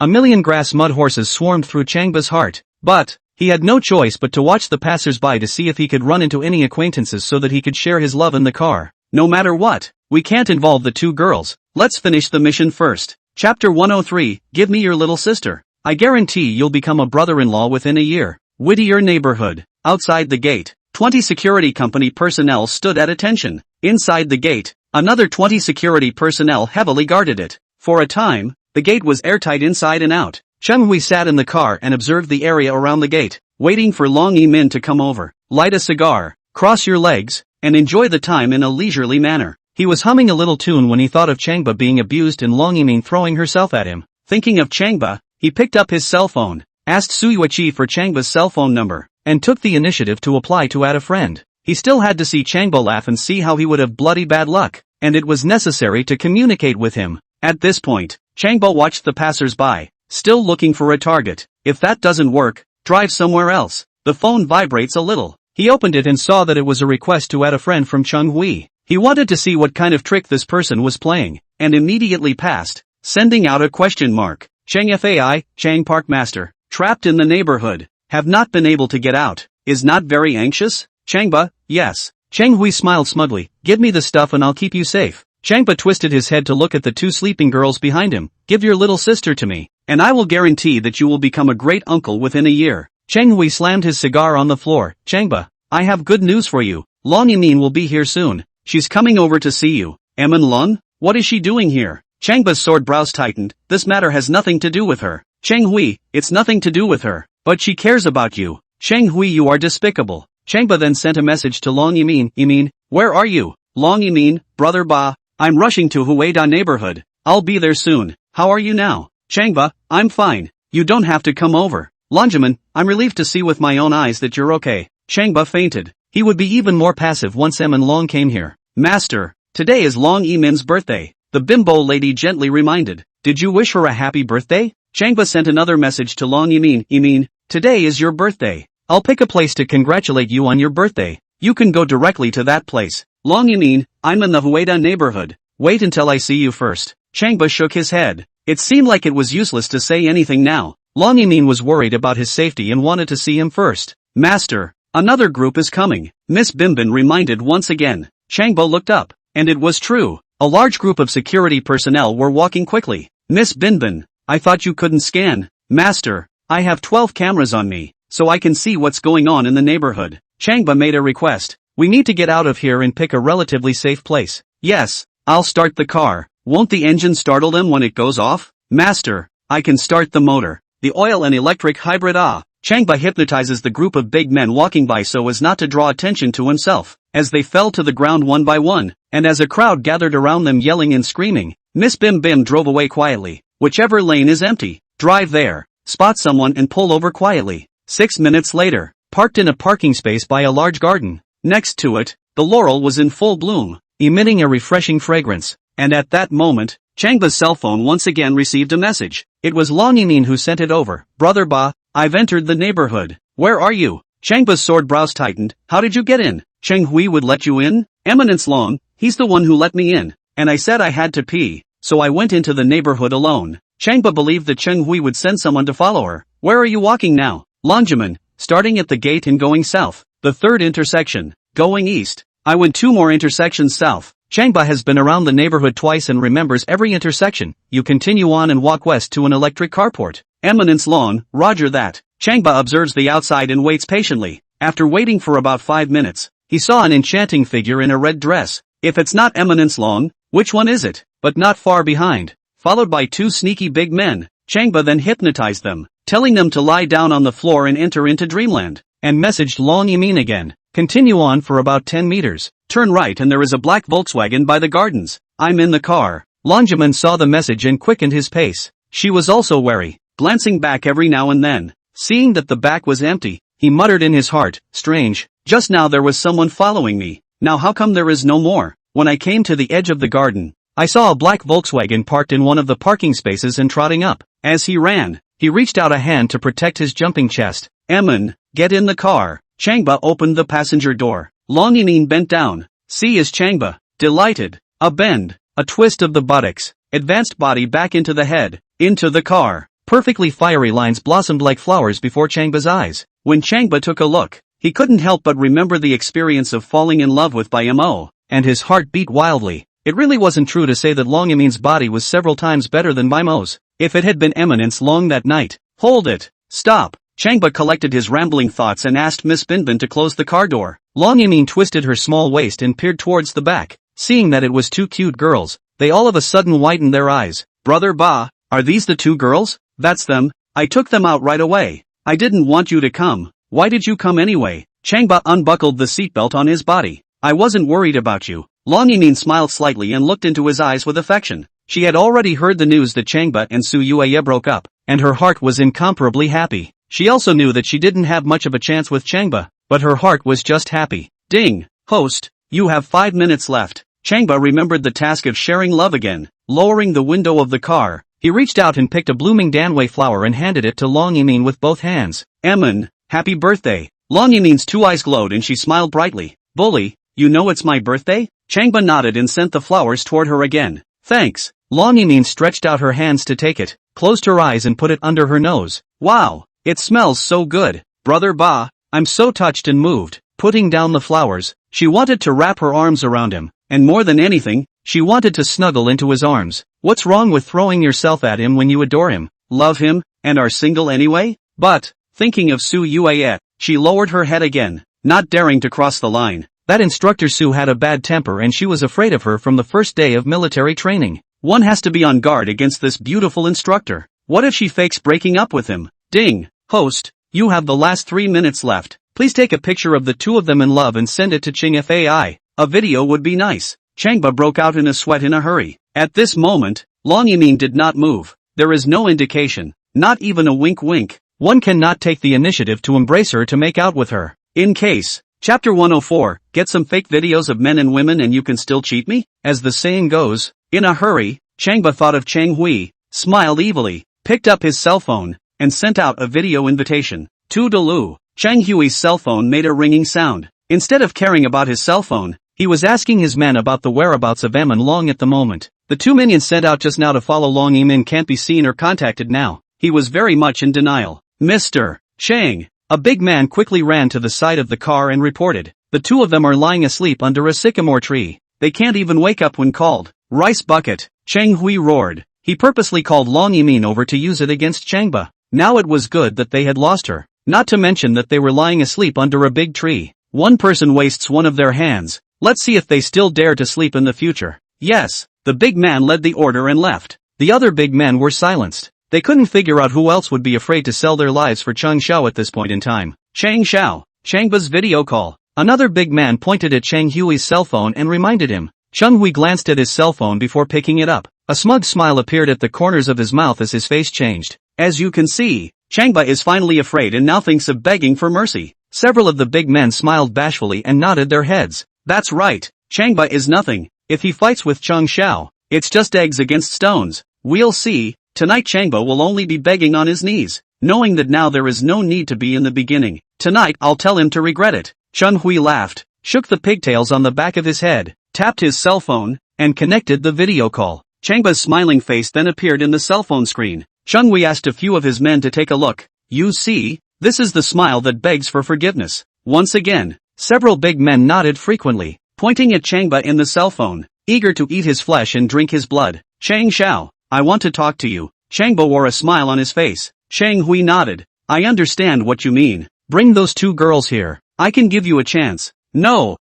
A million grass mud horses swarmed through Changba's heart, but he had no choice but to watch the passers-by to see if he could run into any acquaintances so that he could share his love in the car. No matter what, we can't involve the 2 girls. Let's finish the mission first. Chapter 103, Give me your little sister. I guarantee you'll become a brother-in-law within a year. Whittier neighborhood. Outside the gate, 20 security company personnel stood at attention. Inside the gate, another 20 security personnel heavily guarded it. For a time, the gate was airtight inside and out. Cheng-Hui sat in the car and observed the area around the gate, waiting for Long Yi-min to come over, light a cigar, cross your legs, and enjoy the time in a leisurely manner. He was humming a little tune when he thought of Changba being abused and Long Yi-min throwing herself at him. Thinking of Changba, he picked up his cell phone, asked Su Yui for Changba's cell phone number, and took the initiative to apply to add a friend. He still had to see Changba laugh and see how he would have bloody bad luck, and it was necessary to communicate with him. At this point, Changba watched the passers-by, still looking for a target. If that doesn't work, drive somewhere else. The phone vibrates a little. He opened it and saw that it was a request to add a friend from Cheng-Hui. He wanted to see what kind of trick this person was playing, and immediately passed, sending out a question mark. Changfai, Chang Park Master, trapped in the neighborhood, have not been able to get out, is not very anxious? Changba, yes. Cheng-Hui smiled smugly, give me the stuff and I'll keep you safe. Changba twisted his head to look at the 2 sleeping girls behind him. Give your little sister to me, and I will guarantee that you will become a great uncle within a year. Cheng-Hui slammed his cigar on the floor. Changba, I have good news for you. Long Yi-min will be here soon. She's coming over to see you. Emin Lung? What is she doing here? Changba's sword brows tightened. This matter has nothing to do with her. Cheng Hui, it's nothing to do with her. But she cares about you. Cheng Hui, you are despicable. Changba then sent a message to Long Yimin, where are you? Long Yimin, brother Ba, I'm rushing to Hueda neighborhood. I'll be there soon. How are you now? Changba, I'm fine. You don't have to come over. Longjimin, I'm relieved to see with my own eyes that you're okay. Changba fainted. He would be even more passive once Em and Long came here. Master, today is Long Yimin's birthday. The bimbo lady gently reminded. Did you wish her a happy birthday? Changba sent another message to Long Yimin, today is your birthday. I'll pick a place to congratulate you on your birthday. You can go directly to that place. Long Yimin, I'm in the Hueda neighborhood. Wait until I see you first. Changba shook his head. It seemed like it was useless to say anything now. Long Yimin was worried about his safety and wanted to see him first. Master, another group is coming. Miss Bimbin reminded once again. Changba looked up. And it was true. A large group of security personnel were walking quickly. Miss Binbin, I thought you couldn't scan. Master, I have 12 cameras on me, so I can see what's going on in the neighborhood. Changba made a request. We need to get out of here and pick a relatively safe place. Yes, I'll start the car. Won't the engine startle them when it goes off? Master, I can start the motor. The oil and electric hybrid. Changba hypnotizes the group of big men walking by so as not to draw attention to himself. As they fell to the ground one by one, and as a crowd gathered around them yelling and screaming, Miss Bim Bim drove away quietly. Whichever lane is empty, drive there, spot someone and pull over quietly. 6 minutes later, parked in a parking space by a large garden. Next to it, the laurel was in full bloom, emitting a refreshing fragrance. And at that moment, Changba's cell phone once again received a message. It was Long Yimin who sent it over. Brother Ba, I've entered the neighborhood. Where are you? Changba's sword brows tightened. How did you get in? Cheng Hui would let you in? Eminence Long, he's the one who let me in. And I said I had to pee, so I went into the neighborhood alone. Changba believed that Cheng Hui would send someone to follow her. Where are you walking now? Longjimin, starting at the gate and going south. The third intersection, going east. I went 2 more intersections south. Changba has been around the neighborhood twice and remembers every intersection. You continue on and walk west to an electric carport. Eminence Long, roger that. Changba observes the outside and waits patiently. After waiting for about 5 minutes, he saw an enchanting figure in a red dress. If it's not Eminence Long, which one is it? But not far behind. Followed by 2 sneaky big men. Changba then hypnotized them, telling them to lie down on the floor and enter into dreamland. And messaged Long Yimin again. Continue on for about 10 meters. Turn right and there is a black Volkswagen by the gardens. I'm in the car. Longjimin saw the message and quickened his pace. She was also wary, glancing back every now and then. Seeing that the back was empty, he muttered in his heart, strange, just now there was someone following me. Now how come there is no more? When I came to the edge of the garden, I saw a black Volkswagen parked in one of the parking spaces and trotting up. As he ran, he reached out a hand to protect his jumping chest. Emin, get in the car. Changba opened the passenger door. Long Yimin bent down. See is Changba, delighted. A bend, a twist of the buttocks, advanced body back into the head, into the car. Perfectly fiery lines blossomed like flowers before Changba's eyes. When Changba took a look, he couldn't help but remember the experience of falling in love with by Mo, and his heart beat wildly. It really wasn't true to say that Long Yimin's body was several times better than by Mo's. If it had been Eminence Long that night. Hold it. Stop. Changba collected his rambling thoughts and asked Miss Binbin to close the car door. Long Yimin twisted her small waist and peered towards the back. Seeing that it was 2 cute girls, they all of a sudden widened their eyes. Brother Ba, are these the 2 girls? That's them. I took them out right away. I didn't want you to come. Why did you come anyway? Changba unbuckled the seatbelt on his body. I wasn't worried about you. Long Yimin smiled slightly and looked into his eyes with affection. She had already heard the news that Changba and Su Yui broke up, and her heart was incomparably happy. She also knew that she didn't have much of a chance with Changba, but her heart was just happy. Ding! Host, you have 5 minutes left. Changba remembered the task of sharing love again. Lowering the window of the car, he reached out and picked a blooming danwei flower and handed it to Long Yimin with both hands. Emin, happy birthday. Long Yimin's 2 eyes glowed and she smiled brightly. Bully, you know it's my birthday? Changba nodded and sent the flowers toward her again. Thanks. Long Yimin stretched out her hands to take it, closed her eyes and put it under her nose. Wow, it smells so good. Brother Ba, I'm so touched and moved. Putting down the flowers, she wanted to wrap her arms around him, and more than anything, she wanted to snuggle into his arms. What's wrong with throwing yourself at him when you adore him, love him, and are single anyway? But, thinking of Su Yui, she lowered her head again, not daring to cross the line. That instructor Su had a bad temper and she was afraid of her from the first day of military training. One has to be on guard against this beautiful instructor. What if she fakes breaking up with him? Ding. Host, you have the last 3 minutes left. Please take a picture of the two of them in love and send it to Ching FAI. A video would be nice. Changba broke out in a sweat in a hurry. At this moment, Long Yimin did not move. There is no indication, not even a wink. One cannot take the initiative to embrace her to make out with her. In case, Chapter 104, get some fake videos of men and women and you can still cheat me? As the saying goes, in a hurry, Changba thought of Chang Hui, smiled evilly, picked up his cell phone, and sent out a video invitation. To Dalu, Chang Hui's cell phone made a ringing sound. Instead of caring about his cell phone, he was asking his men about the whereabouts of Em and Long at the moment. The two minions sent out just now to follow Long Yimin can't be seen or contacted now. He was very much in denial. Mr. Chang. A big man quickly ran to the side of the car and reported, the two of them are lying asleep under a sycamore tree. They can't even wake up when called. Rice bucket. Chang Hui roared. He purposely called Long Yimin over to use it against Changba. Now it was good that they had lost her. Not to mention that they were lying asleep under a big tree. One person wastes one of their hands. Let's see if they still dare to sleep in the future. Yes, the big man led the order and left. The other big men were silenced. They couldn't figure out who else would be afraid to sell their lives for Chang Xiao at this point in time. Chang Xiao, Changba's video call. Another big man pointed at Chang Hui's cell phone and reminded him. Chang Hui glanced at his cell phone before picking it up. A smug smile appeared at the corners of his mouth as his face changed. As you can see, Changba is finally afraid and now thinks of begging for mercy. Several of the big men smiled bashfully and nodded their heads. That's right, Changba is nothing. If he fights with Chang Xiao, it's just eggs against stones. We'll see. Tonight Changba will only be begging on his knees, knowing that now there is no need to be in the beginning. Tonight I'll tell him to regret it. Chun Hui laughed, shook the pigtails on the back of his head, tapped his cell phone, and connected the video call. Changba's smiling face then appeared in the cell phone screen. Chun Hui asked a few of his men to take a look. You see, this is the smile that begs for forgiveness. Once again, several big men nodded frequently, pointing at Changba in the cell phone, eager to eat his flesh and drink his blood. Chang Xiao, I want to talk to you. Changba wore a smile on his face. Chang Hui nodded. I understand what you mean. Bring those two girls here. I can give you a chance. No.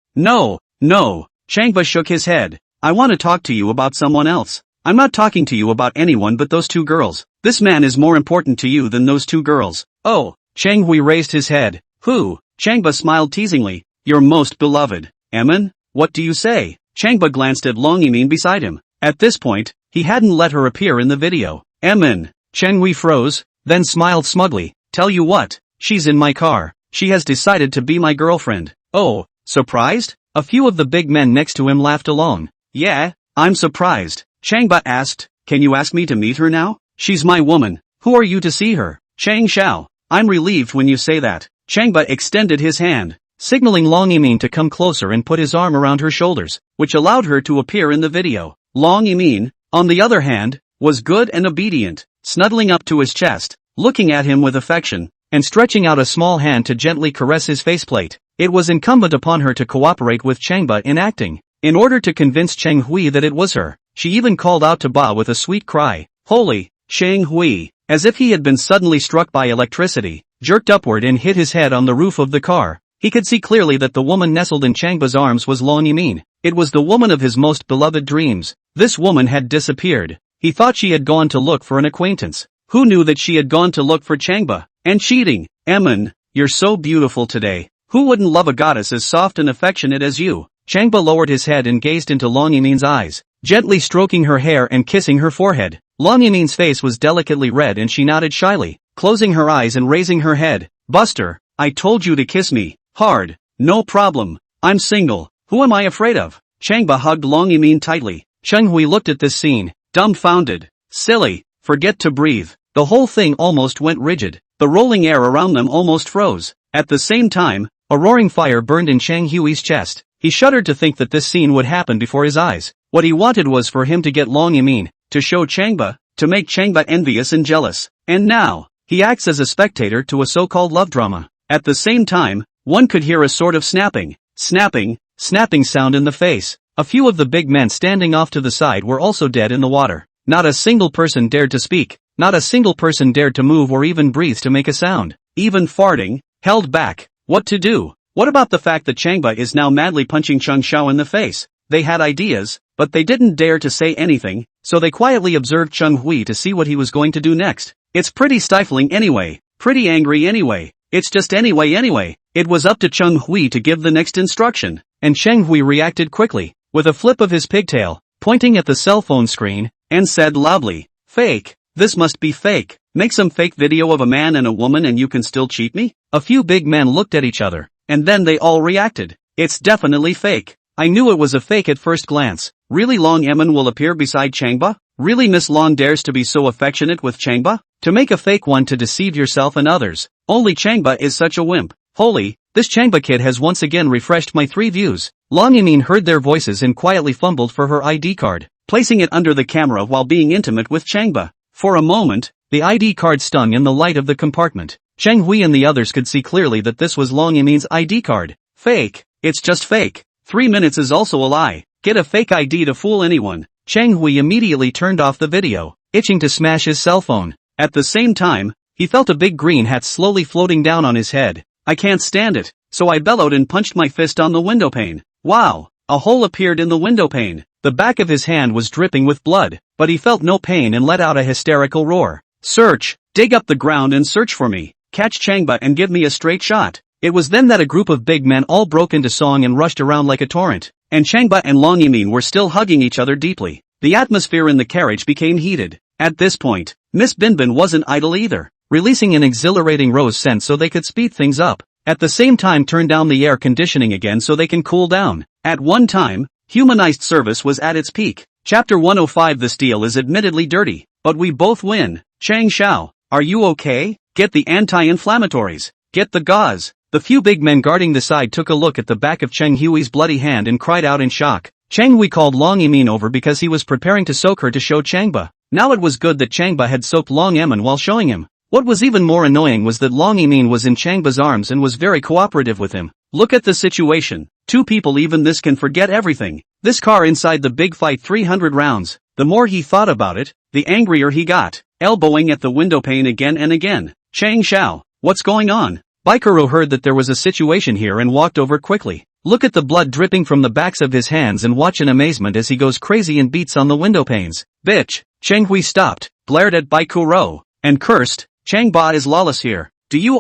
Changba shook his head. I want to talk to you about someone else. I'm not talking to you about anyone but those two girls. This man is more important to you than those two girls. Oh, Chang Hui raised his head. Who? Changba smiled teasingly. Your most beloved. Emin? What do you say? Changba glanced at Long Yimin beside him. At this point, he hadn't let her appear in the video. Emin. Chang Hui froze, then smiled smugly. Tell you what, she's in my car. She has decided to be my girlfriend. Oh, surprised? A few of the big men next to him laughed along. Yeah, I'm surprised. Changba asked, can you ask me to meet her now? She's my woman. Who are you to see her? Chang Xiao. I'm relieved when you say that. Changba extended his hand, signaling Long Yimin to come closer and put his arm around her shoulders, which allowed her to appear in the video. Long Yimin, on the other hand, was good and obedient, snuggling up to his chest, looking at him with affection, and stretching out a small hand to gently caress his faceplate. It was incumbent upon her to cooperate with Changba in acting. In order to convince Chang Hui that it was her, she even called out to Ba with a sweet cry. Holy, Chang Hui, as if he had been suddenly struck by electricity, jerked upward and hit his head on the roof of the car. He could see clearly that the woman nestled in Changba's arms was Long Yimin. It was the woman of his most beloved dreams. This woman had disappeared. He thought she had gone to look for an acquaintance. Who knew that she had gone to look for Changba? And cheating. Emin, you're so beautiful today. Who wouldn't love a goddess as soft and affectionate as you? Changba lowered his head and gazed into Long Yimin's eyes, gently stroking her hair and kissing her forehead. Long Yimin's face was delicately red and she nodded shyly, closing her eyes and raising her head. Buster, I told you to kiss me. Hard. No problem. I'm single. Who am I afraid of? Changba hugged Long Yimin tightly. Chang Hui looked at this scene, dumbfounded. Silly. Forget to breathe. The whole thing almost went rigid. The rolling air around them almost froze. At the same time, a roaring fire burned in Chang Hui's chest. He shuddered to think that this scene would happen before his eyes. What he wanted was for him to get Long Yimin, to show Changba, to make Changba envious and jealous. And now, he acts as a spectator to a so-called love drama. At the same time, one could hear a sort of snapping sound in the face. A few of the big men standing off to the side were also dead in the water. Not a single person dared to speak. Not a single person dared to move or even breathe to make a sound. Even farting, held back. What to do? What about the fact that Changba is now madly punching Chang Xiao in the face? They had ideas, but they didn't dare to say anything, so they quietly observed Chung Hui to see what he was going to do next. It's pretty stifling anyway, pretty angry anyway, it's just anyway. It was up to Chung Hui to give the next instruction, and Cheng Hui reacted quickly, with a flip of his pigtail, pointing at the cell phone screen, and said loudly, "Fake, this must be fake. Make some fake video of a man and a woman and you can still cheat me?" A few big men looked at each other, and then they all reacted. "It's definitely fake. I knew it was a fake at first glance. Really Long Emin will appear beside Changba? Really Miss Long dares to be so affectionate with Changba? To make a fake one to deceive yourself and others. Only Changba is such a wimp. Holy, this Changba kid has once again refreshed my 3 views." Long Emin heard their voices and quietly fumbled for her ID card, placing it under the camera while being intimate with Changba. For a moment, the ID card stung in the light of the compartment. Cheng Hui and the others could see clearly that this was Long Emin's ID card. Fake, it's just fake. 3 minutes is also a lie. Get a fake ID to fool anyone. Cheng Hui immediately turned off the video, itching to smash his cell phone. At the same time, he felt a big green hat slowly floating down on his head. "I can't stand it," so I bellowed and punched my fist on the window pane. Wow! A hole appeared in the window pane. The back of his hand was dripping with blood, but he felt no pain and let out a hysterical roar. "Search! Dig up the ground and search for me! Catch Changba and give me a straight shot!" It was then that a group of big men all broke into song and rushed around like a torrent, and Changba and Long Emin were still hugging each other deeply. The atmosphere in the carriage became heated. At this point, Miss Binbin wasn't idle either, releasing an exhilarating rose scent so they could speed things up. At the same time turn down the air conditioning again so they can cool down. At one time, humanized service was at its peak. Chapter 105. This deal is admittedly dirty, but we both win. Chang Xiao, are you okay? Get the anti-inflammatories. Get the gauze. The few big men guarding the side took a look at the back of Cheng Hui's bloody hand and cried out in shock. Cheng Hui called Long Emin over because he was preparing to soak her to show Changba. Now it was good that Changba had soaked Long Emin while showing him. What was even more annoying was that Long Emin was in Changba's arms and was very cooperative with him. Look at the situation. 2 people, even this can forget everything. This car inside the big fight 300 rounds. The more he thought about it, the angrier he got, elbowing at the window pane again and again. Chang Xiao, what's going on? Baikuro heard that there was a situation here and walked over quickly. Look at the blood dripping from the backs of his hands and watch in amazement as he goes crazy and beats on the window panes. Bitch! Cheng Hui stopped, glared at Baikuro, and cursed. Changba is lawless here. Do you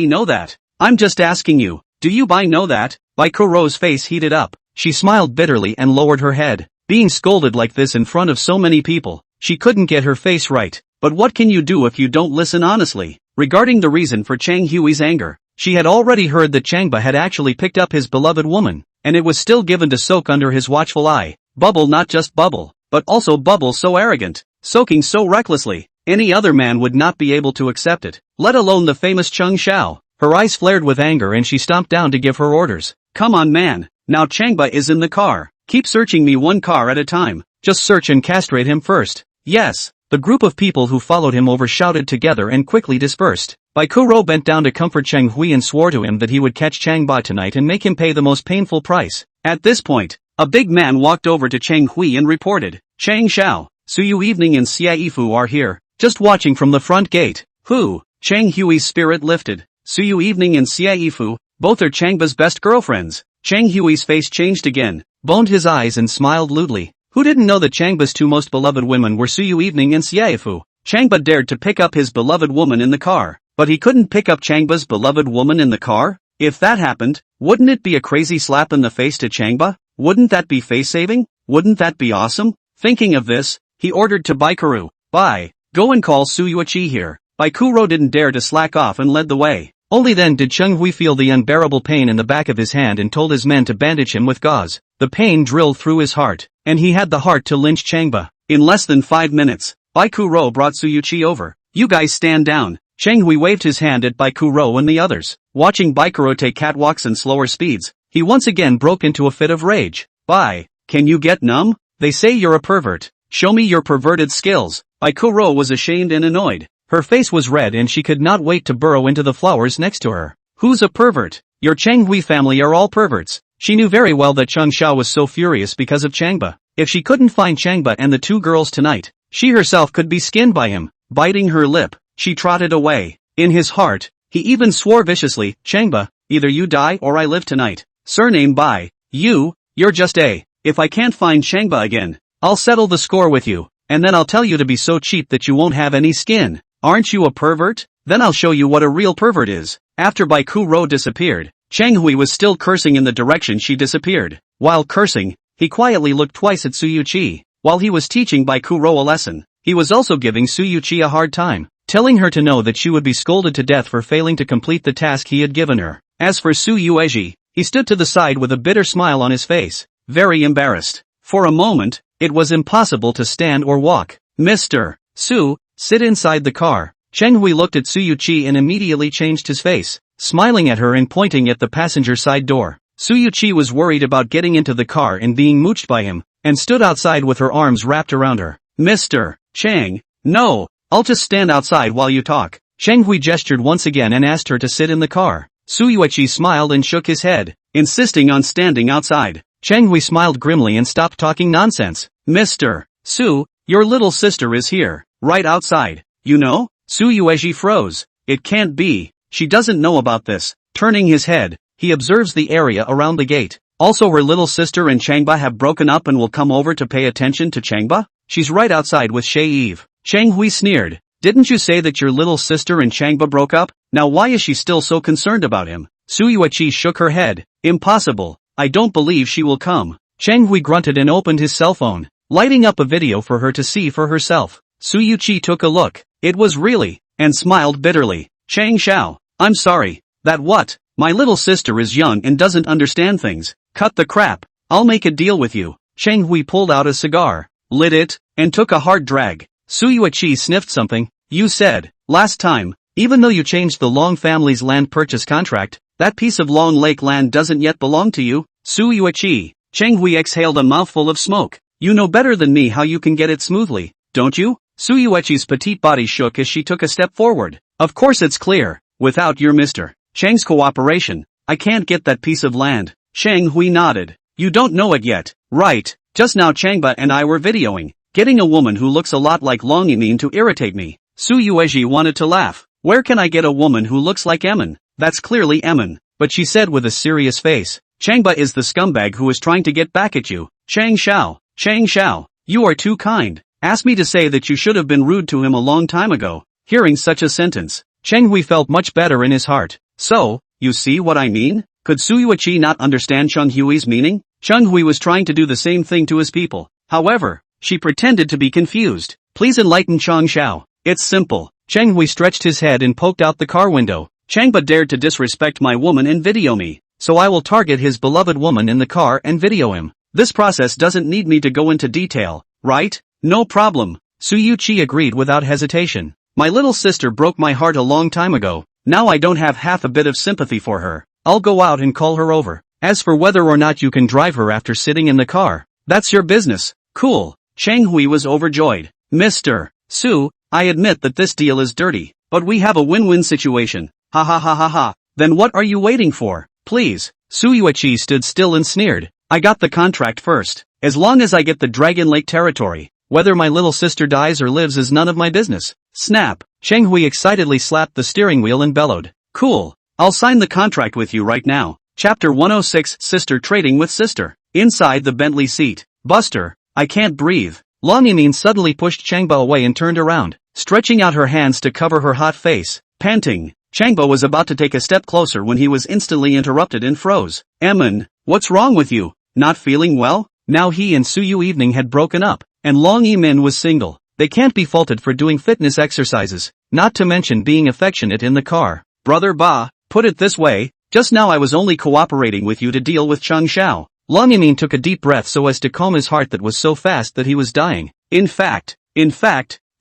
know that? I'm just asking you, do you know that? Baikuro's face heated up. She smiled bitterly and lowered her head. Being scolded like this in front of so many people, she couldn't get her face right. But what can you do if you don't listen honestly? Regarding the reason for Cheng Hui's anger, she had already heard that Changba had actually picked up his beloved woman, and it was still given to soak under his watchful eye. Bubble, not just bubble, but also bubble so arrogant, soaking so recklessly. Any other man would not be able to accept it, let alone the famous Cheng Xiao. Her eyes flared with anger and she stomped down to give her orders. Come on man, now Changba is in the car. Keep searching me one car at a time. Just search and castrate him first. Yes. The group of people who followed him over shouted together and quickly dispersed. Baikuro bent down to comfort Cheng Hui and swore to him that he would catch Changba tonight and make him pay the most painful price. At this point, a big man walked over to Cheng Hui and reported, Chang Xiao, Su Yui Evening and Xiaifu are here. Just watching from the front gate. Who? Cheng Hui's spirit lifted. Su Yui Evening and Xiaifu, both are Changba's best girlfriends. Cheng Hui's face changed again, boned his eyes and smiled lewdly. Who didn't know that Changba's 2 most beloved women were Su Yui Evening and Xiaifu? Changba dared to pick up his beloved woman in the car, but he couldn't pick up Changba's beloved woman in the car? If that happened, wouldn't it be a crazy slap in the face to Changba? Wouldn't that be face-saving? Wouldn't that be awesome? Thinking of this, he ordered to Baikuro, "Bye. Go and call Su Yuichi here." Baikuro didn't dare to slack off and led the way. Only then did Cheng Hui feel the unbearable pain in the back of his hand and told his men to bandage him with gauze. The pain drilled through his heart, and he had the heart to lynch Changba. In less than 5 minutes, Baikuro brought Su Yuichi over. You guys stand down. Cheng Hui waved his hand at Baikuro and the others. Watching Baikuro take catwalks and slower speeds, he once again broke into a fit of rage. Bye. Can you get numb? They say you're a pervert. Show me your perverted skills. Baikuro was ashamed and annoyed. Her face was red and she could not wait to burrow into the flowers next to her. Who's a pervert? Your Cheng Hui family are all perverts. She knew very well that Cheng Xiao was so furious because of Changba. If she couldn't find Changba and the 2 girls tonight, she herself could be skinned by him. Biting her lip, she trotted away. In his heart, he even swore viciously, Changba, either you die or I live tonight. Surname Bai. You're just a. If I can't find Changba again, I'll settle the score with you. and then I'll tell you to be so cheap that you won't have any skin. Aren't you a pervert? Then I'll show you what a real pervert is. After Bai Kuro disappeared, Chang Hui was still cursing in the direction she disappeared. While cursing, he quietly looked twice at Su Yui. While he was teaching Bai Kuro a lesson, he was also giving Su Yui a hard time, telling her to know that she would be scolded to death for failing to complete the task he had given her. As for Su Yui, he stood to the side with a bitter smile on his face, very embarrassed. For a moment, it was impossible to stand or walk. Mr. Su, sit inside the car. Cheng Hui looked at Su Yui and immediately changed his face, smiling at her and pointing at the passenger side door. Su Yui was worried about getting into the car and being mooched by him, and stood outside with her arms wrapped around her. Mr. Chang, no, I'll just stand outside while you talk. Cheng Hui gestured once again and asked her to sit in the car. Su Yui smiled and shook his head, insisting on standing outside. Cheng Hui smiled grimly and stopped talking nonsense. Mr. Su, your little sister is here, right outside. You know? Su Yui froze. It can't be. She doesn't know about this. Turning his head, he observes the area around the gate. Also, her little sister and Changba have broken up and will come over to pay attention to Changba? She's right outside with Shay Eve. Cheng Hui sneered. Didn't you say that your little sister and Changba broke up? Now why is she still so concerned about him? Su Yui shook her head. Impossible. I don't believe she will come. Cheng Hui grunted and opened his cell phone, lighting up a video for her to see for herself. Su Yui took a look. It was really, and smiled bitterly. Chang Xiao, I'm sorry. That what? My little sister is young and doesn't understand things. Cut the crap. I'll make a deal with you. Cheng Hui pulled out a cigar, lit it, and took a hard drag. Su Yui sniffed something. You said, last time, even though you changed the Long family's land purchase contract, that piece of Long Lake land doesn't yet belong to you. Su Yui. Cheng Hui exhaled a mouthful of smoke. You know better than me how you can get it smoothly, don't you? Su Yui's petite body shook as she took a step forward. Of course it's clear. Without your Mr. Chang's cooperation, I can't get that piece of land. Cheng Hui nodded. You don't know it yet, right? Just now Changba and I were videoing, getting a woman who looks a lot like Long Yimin to irritate me. Su Yui wanted to laugh. Where can I get a woman who looks like Emin? That's clearly Emin. But she said with a serious face, Changba is the scumbag who is trying to get back at you. Chang Xiao, you are too kind. Ask me to say that you should have been rude to him a long time ago. Hearing such a sentence, Cheng Hui felt much better in his heart. So, you see what I mean? Could Su Yui not understand Cheng Hui's meaning? Cheng Hui was trying to do the same thing to his people. However, she pretended to be confused. Please enlighten Chang Xiao. It's simple. Cheng Hui stretched his head and poked out the car window. Changba dared to disrespect my woman and video me, so I will target his beloved woman in the car and video him. This process doesn't need me to go into detail, right? No problem. Su Yui agreed without hesitation. My little sister broke my heart a long time ago. Now I don't have half a bit of sympathy for her. I'll go out and call her over. As for whether or not you can drive her after sitting in the car, that's your business. Cool. Cheng Hui was overjoyed. Mr. Su, I admit that this deal is dirty, but we have a win-win situation. Ha ha ha ha ha. Then what are you waiting for? Please. Su Yui stood still and sneered. I got the contract first. As long as I get the Dragon Lake territory, whether my little sister dies or lives is none of my business. Snap. Cheng Hui excitedly slapped the steering wheel and bellowed. Cool. I'll sign the contract with you right now. Chapter 106 Sister Trading with Sister. Inside the Bentley seat. Buster, I can't breathe. Long Yimin suddenly pushed Changba away and turned around, stretching out her hands to cover her hot face. Panting, Changba was about to take a step closer when he was instantly interrupted and froze. Emin, what's wrong with you? Not feeling well? Now he and Su Yui had broken up, and Long Yimin was single. They can't be faulted for doing fitness exercises, not to mention being affectionate in the car. Brother Ba, put it this way, just now I was only cooperating with you to deal with Chang Xiao. Long Yimin took a deep breath so as to calm his heart that was so fast that he was dying. In fact,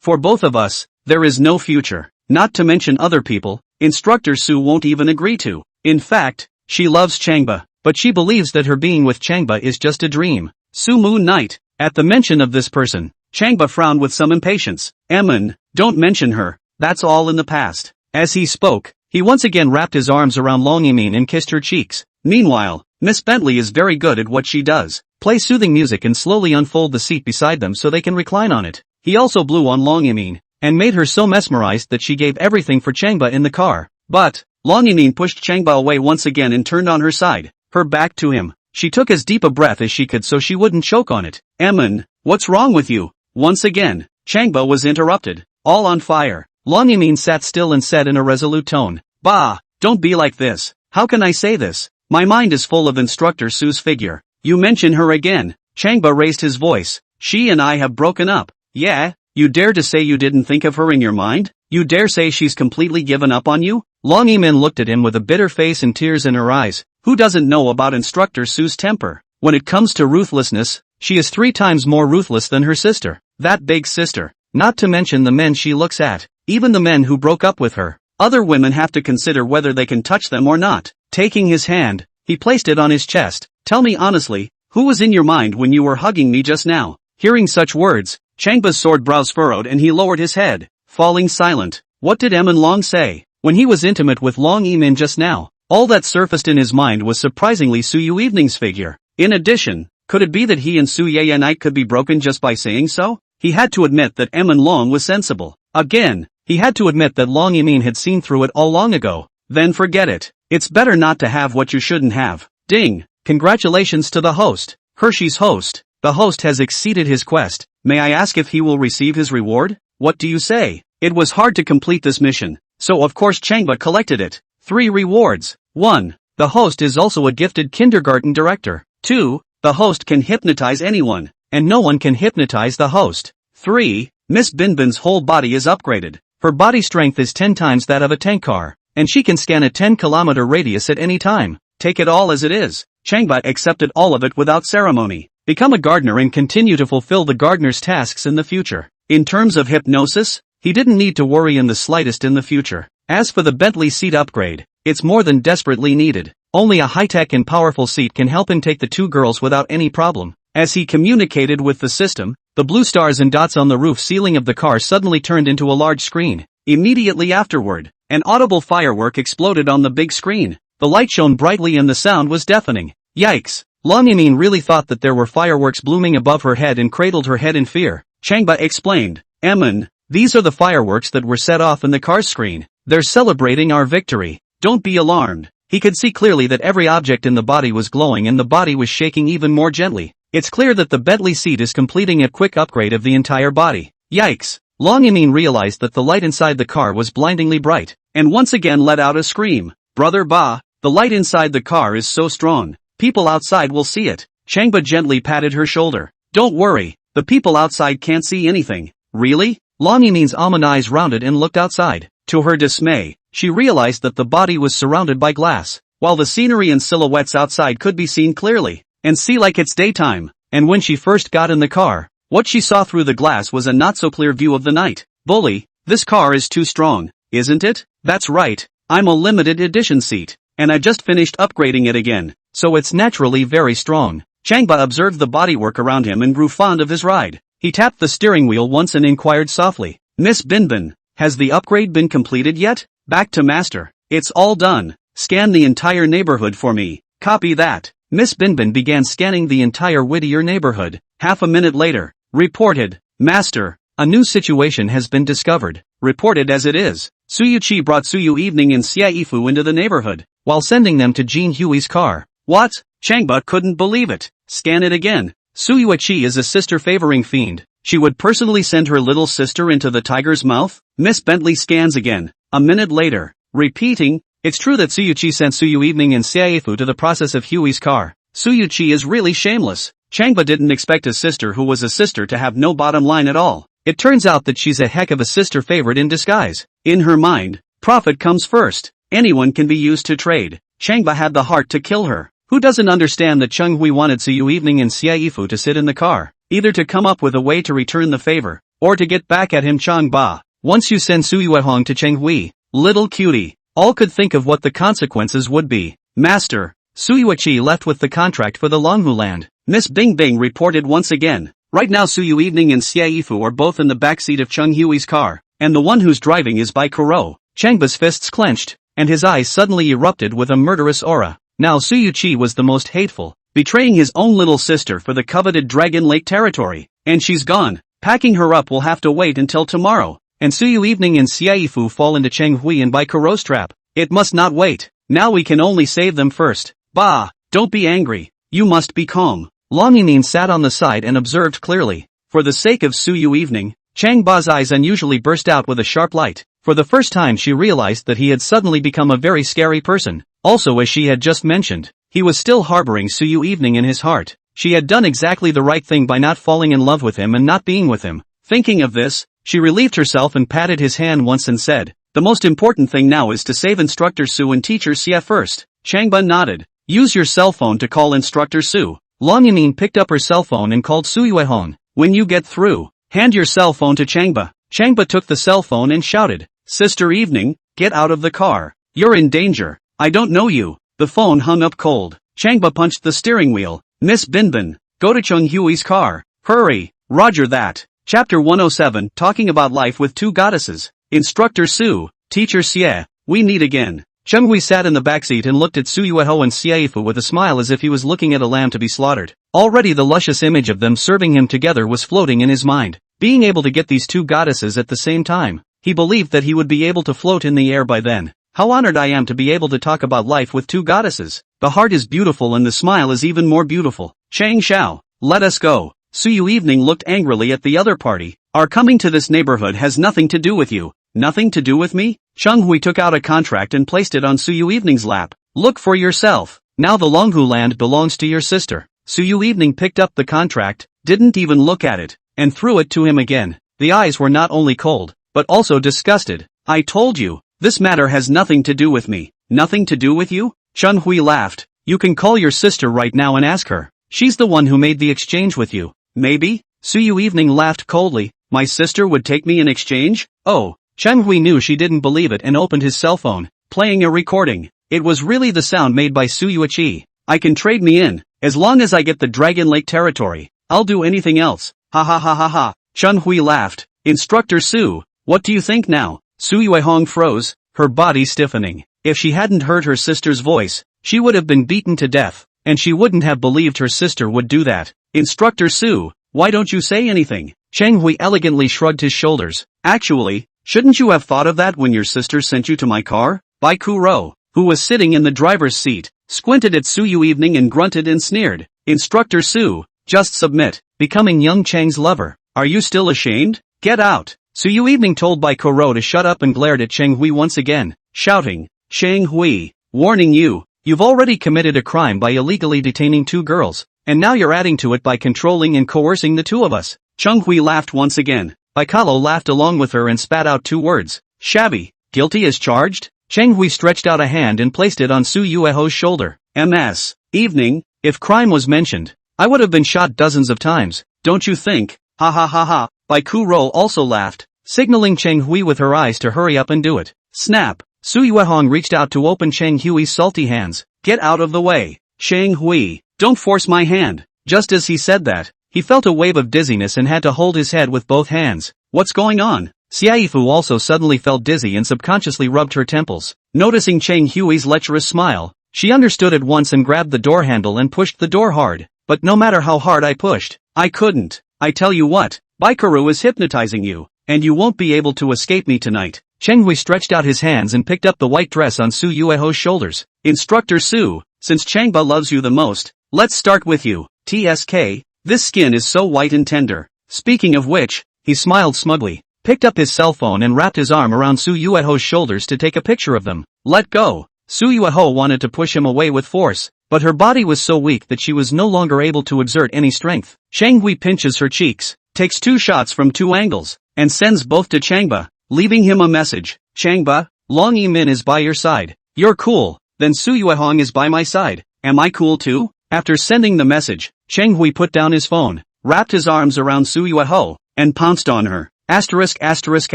for both of us, there is no future. Not to mention other people, Instructor Su won't even agree to. In fact, she loves Changba, but she believes that her being with Changba is just a dream. Su Moon Night. At the mention of this person, Changba frowned with some impatience. Emin, don't mention her, that's all in the past. As he spoke, he once again wrapped his arms around Long Yimin and kissed her cheeks. Meanwhile, Miss Bentley is very good at what she does. Play soothing music and slowly unfold the seat beside them so they can recline on it. He also blew on Long Yimin, and made her so mesmerized that she gave everything for Changba in the car. But, Long Yimin pushed Changba away once again and turned on her side, her back to him. She took as deep a breath as she could so she wouldn't choke on it. Emin, what's wrong with you? Once again, Changba was interrupted. All on fire. Long Yimin sat still and said in a resolute tone, "Bah, don't be like this. How can I say this? My mind is full of Instructor Su's figure. You mention her again." Changba raised his voice. "She and I have broken up." "Yeah? You dare to say you didn't think of her in your mind? You dare say she's completely given up on you?" Long Yimin looked at him with a bitter face and tears in her eyes. Who doesn't know about Instructor Su's temper? When it comes to ruthlessness, she is 3 times more ruthless than her sister. That big sister. Not to mention the men she looks at. Even the men who broke up with her. Other women have to consider whether they can touch them or not. Taking his hand, he placed it on his chest. "Tell me honestly, who was in your mind when you were hugging me just now?" Hearing such words, Changba's sword brows furrowed and he lowered his head, falling silent. What did Emin Long say? When he was intimate with Long Yimin just now, all that surfaced in his mind was surprisingly Su Yui Evening's figure. In addition, could it be that he and Su Yui night could be broken just by saying so? He had to admit that Emin Long was sensible. Again, he had to admit that Long Yimin had seen through it all long ago. Then forget it. It's better not to have what you shouldn't have. Ding! Congratulations to the host. Hershey's host. The host has exceeded his quest. May I ask if he will receive his reward? What do you say? It was hard to complete this mission, so of course Changba collected it. 3 rewards. 1. The host is also a gifted kindergarten director. 2. The host can hypnotize anyone, and no one can hypnotize the host. 3. Miss Binbin's whole body is upgraded. Her body strength is 10 times that of a tank car, and she can scan a 10-kilometer radius at any time. Take it all as it is. Changba accepted all of it without ceremony. Become a gardener and continue to fulfill the gardener's tasks in the future. In terms of hypnosis, he didn't need to worry in the slightest in the future. As for the Bentley seat upgrade, it's more than desperately needed. Only a high-tech and powerful seat can help him take the 2 girls without any problem. As he communicated with the system, the blue stars and dots on the roof ceiling of the car suddenly turned into a large screen. Immediately afterward, an audible firework exploded on the big screen. The light shone brightly and the sound was deafening. Yikes! Long Yimin really thought that there were fireworks blooming above her head and cradled her head in fear. Changba explained, "Emin, these are the fireworks that were set off in the car's screen. They're celebrating our victory. Don't be alarmed." He could see clearly that every object in the body was glowing and the body was shaking even more gently. It's clear that the Bentley seat is completing a quick upgrade of the entire body. Yikes! Long Yimin realized that the light inside the car was blindingly bright, and once again let out a scream. "Brother Ba, the light inside the car is so strong. People outside will see it." Changba gently patted her shoulder. "Don't worry, the people outside can't see anything." "Really?" Long Yimin's almond eyes rounded and looked outside. To her dismay, she realized that the body was surrounded by glass, while the scenery and silhouettes outside could be seen clearly, and see like it's daytime. And when she first got in the car, what she saw through the glass was a not-so-clear view of the night. "Bully, this car is too strong, isn't it?" "That's right, I'm a limited edition seat, and I just finished upgrading it again, so it's naturally very strong." Changba observed the bodywork around him and grew fond of his ride. He tapped the steering wheel once and inquired softly, "Miss Binbin, has the upgrade been completed yet?" "Back to master. It's all done. Scan the entire neighborhood for me." "Copy that." Miss Binbin began scanning the entire Whittier neighborhood. Half a minute later, reported, "Master, a new situation has been discovered." Reported as it is. Su Yui brought Su Yui Evening and Xiaifu into the neighborhood, while sending them to Jean Huey's car. What? Changba couldn't believe it. Scan it again. Su Yui is a sister-favoring fiend. She would personally send her little sister into the tiger's mouth? Miss Bentley scans again. A minute later, repeating, "It's true that Su Yui sent Su Yui Evening and Xiaifu to the process of Huey's car. Su Yui is really shameless." Changba didn't expect his sister who was a sister to have no bottom line at all. It turns out that she's a heck of a sister favorite in disguise. In her mind, profit comes first. Anyone can be used to trade. Changba had the heart to kill her. Who doesn't understand that Cheng Hui wanted Su Yui Evening and Xiaifu to sit in the car, either to come up with a way to return the favor, or to get back at him Changba. Once you send Su Yuehong to Cheng Hui, little cutie, all could think of what the consequences would be. Master, Su Yui left with the contract for the Longhu land. Miss Bing Bing reported once again. Right now Su Yui Evening and Xiaifu are both in the backseat of Cheng Hui's car, and the one who's driving is by Kuro. Changba's fists clenched, and his eyes suddenly erupted with a murderous aura. Now Su Yui was the most hateful, betraying his own little sister for the coveted Dragon Lake territory, and she's gone. Packing her up will have to wait until tomorrow, and Su Yui Evening and Xiaifu fall into Cheng Hui and by Kuro's trap. It must not wait. Now we can only save them first. Bah, don't be angry. You must be calm. Long Yimin sat on the side and observed clearly. For the sake of Su Yui evening, Changba's eyes unusually burst out with a sharp light. For the first time she realized that he had suddenly become a very scary person. Also, as she had just mentioned, he was still harboring Su Yui evening in his heart. She had done exactly the right thing by not falling in love with him and not being with him. Thinking of this, she relieved herself and patted his hand once and said, "The most important thing now is to save Instructor Su and Teacher Xie first." Changba nodded. "Use your cell phone to call Instructor Su." Long Yamin picked up her cell phone and called Su Yui. "When you get through, hand your cell phone to Changba." Changba took the cell phone and shouted, "Sister Evening, get out of the car. You're in danger. I don't know you." The phone hung up cold. Changba punched the steering wheel. "Miss Binbin, go to Chung Hui's car. Hurry." Roger that. Chapter 107, Talking About Life with Two Goddesses. Instructor Su, Teacher Xie, we meet again. Chung Hui sat in the backseat and looked at Su Yui and Xie with a smile as if he was looking at a lamb to be slaughtered. Already the luscious image of them serving him together was floating in his mind. Being able to get these two goddesses at the same time, he believed that he would be able to float in the air by then. How honored I am to be able to talk about life with two goddesses. The heart is beautiful and the smile is even more beautiful. Chang Xiao, let us go. Su Yui Evening looked angrily at the other party. Our coming to this neighborhood has nothing to do with you. Nothing to do with me? Chung Hui took out a contract and placed it on Su Yui Evening's lap. Look for yourself. Now the Longhu land belongs to your sister. Su Yui Evening picked up the contract, didn't even look at it, and threw it to him again. The eyes were not only cold, but also disgusted. I told you, this matter has nothing to do with me. Nothing to do with you? Chun Hui laughed. You can call your sister right now and ask her. She's the one who made the exchange with you. Maybe? Su Yui Evening laughed coldly. My sister would take me in exchange? Oh. Chang Hui knew she didn't believe it and opened his cell phone, playing a recording. It was really the sound made by Su Yui. I can trade me in, as long as I get the Dragon Lake territory. I'll do anything else. Ha ha ha ha ha. Chun Hui laughed. Instructor Su, what do you think now? Su Yui froze, her body stiffening. If she hadn't heard her sister's voice, she would have been beaten to death, and she wouldn't have believed her sister would do that. Instructor Su, why don't you say anything? Chang Hui elegantly shrugged his shoulders. Actually, shouldn't you have thought of that when your sister sent you to my car? Bai Kuro, who was sitting in the driver's seat, squinted at Su Yui Evening and grunted and sneered. Instructor Su, just submit, becoming young Chang's lover. Are you still ashamed? Get out. Su Yui Evening told Bai Kuro to shut up and glared at Chang Hui once again, shouting, Chang Hui, warning you, you've already committed a crime by illegally detaining two girls, and now you're adding to it by controlling and coercing the two of us. Chung Hui laughed once again. Baikalo laughed along with her and spat out two words. Shabby. Guilty as charged? Chang Hui stretched out a hand and placed it on Su Yueho's shoulder. MS. Evening, if crime was mentioned, I would have been shot dozens of times, don't you think? Ha ha ha ha. Bai Kuro also laughed, signaling Chang Hui with her eyes to hurry up and do it. Snap. Su Yuehong reached out to open Chang Hui's salty hands. Get out of the way. Chang Hui, don't force my hand. Just as he said that, he felt a wave of dizziness and had to hold his head with both hands. What's going on? Xiaifu also suddenly felt dizzy and subconsciously rubbed her temples. Noticing Chang Hui's lecherous smile, she understood at once and grabbed the door handle and pushed the door hard. But no matter how hard I pushed, I couldn't. I tell you what, Baikaru is hypnotizing you, and you won't be able to escape me tonight. Cheng Hui stretched out his hands and picked up the white dress on Su Yueho's shoulders. Instructor Su, since Changba loves you the most, let's start with you. TSK, this skin is so white and tender. Speaking of which, he smiled smugly, picked up his cell phone and wrapped his arm around Su Yueho's shoulders to take a picture of them. Let go. Su Yueho wanted to push him away with force, but her body was so weak that she was no longer able to exert any strength. Chang Hui pinches her cheeks, takes two shots from two angles, and sends both to Changba, leaving him a message. Changba, Long Yimin is by your side. You're cool. Then Su Yuehong is by my side. Am I cool too? After sending the message, Chang Hui put down his phone, wrapped his arms around Su Yueho, and pounced on her. Asterisk asterisk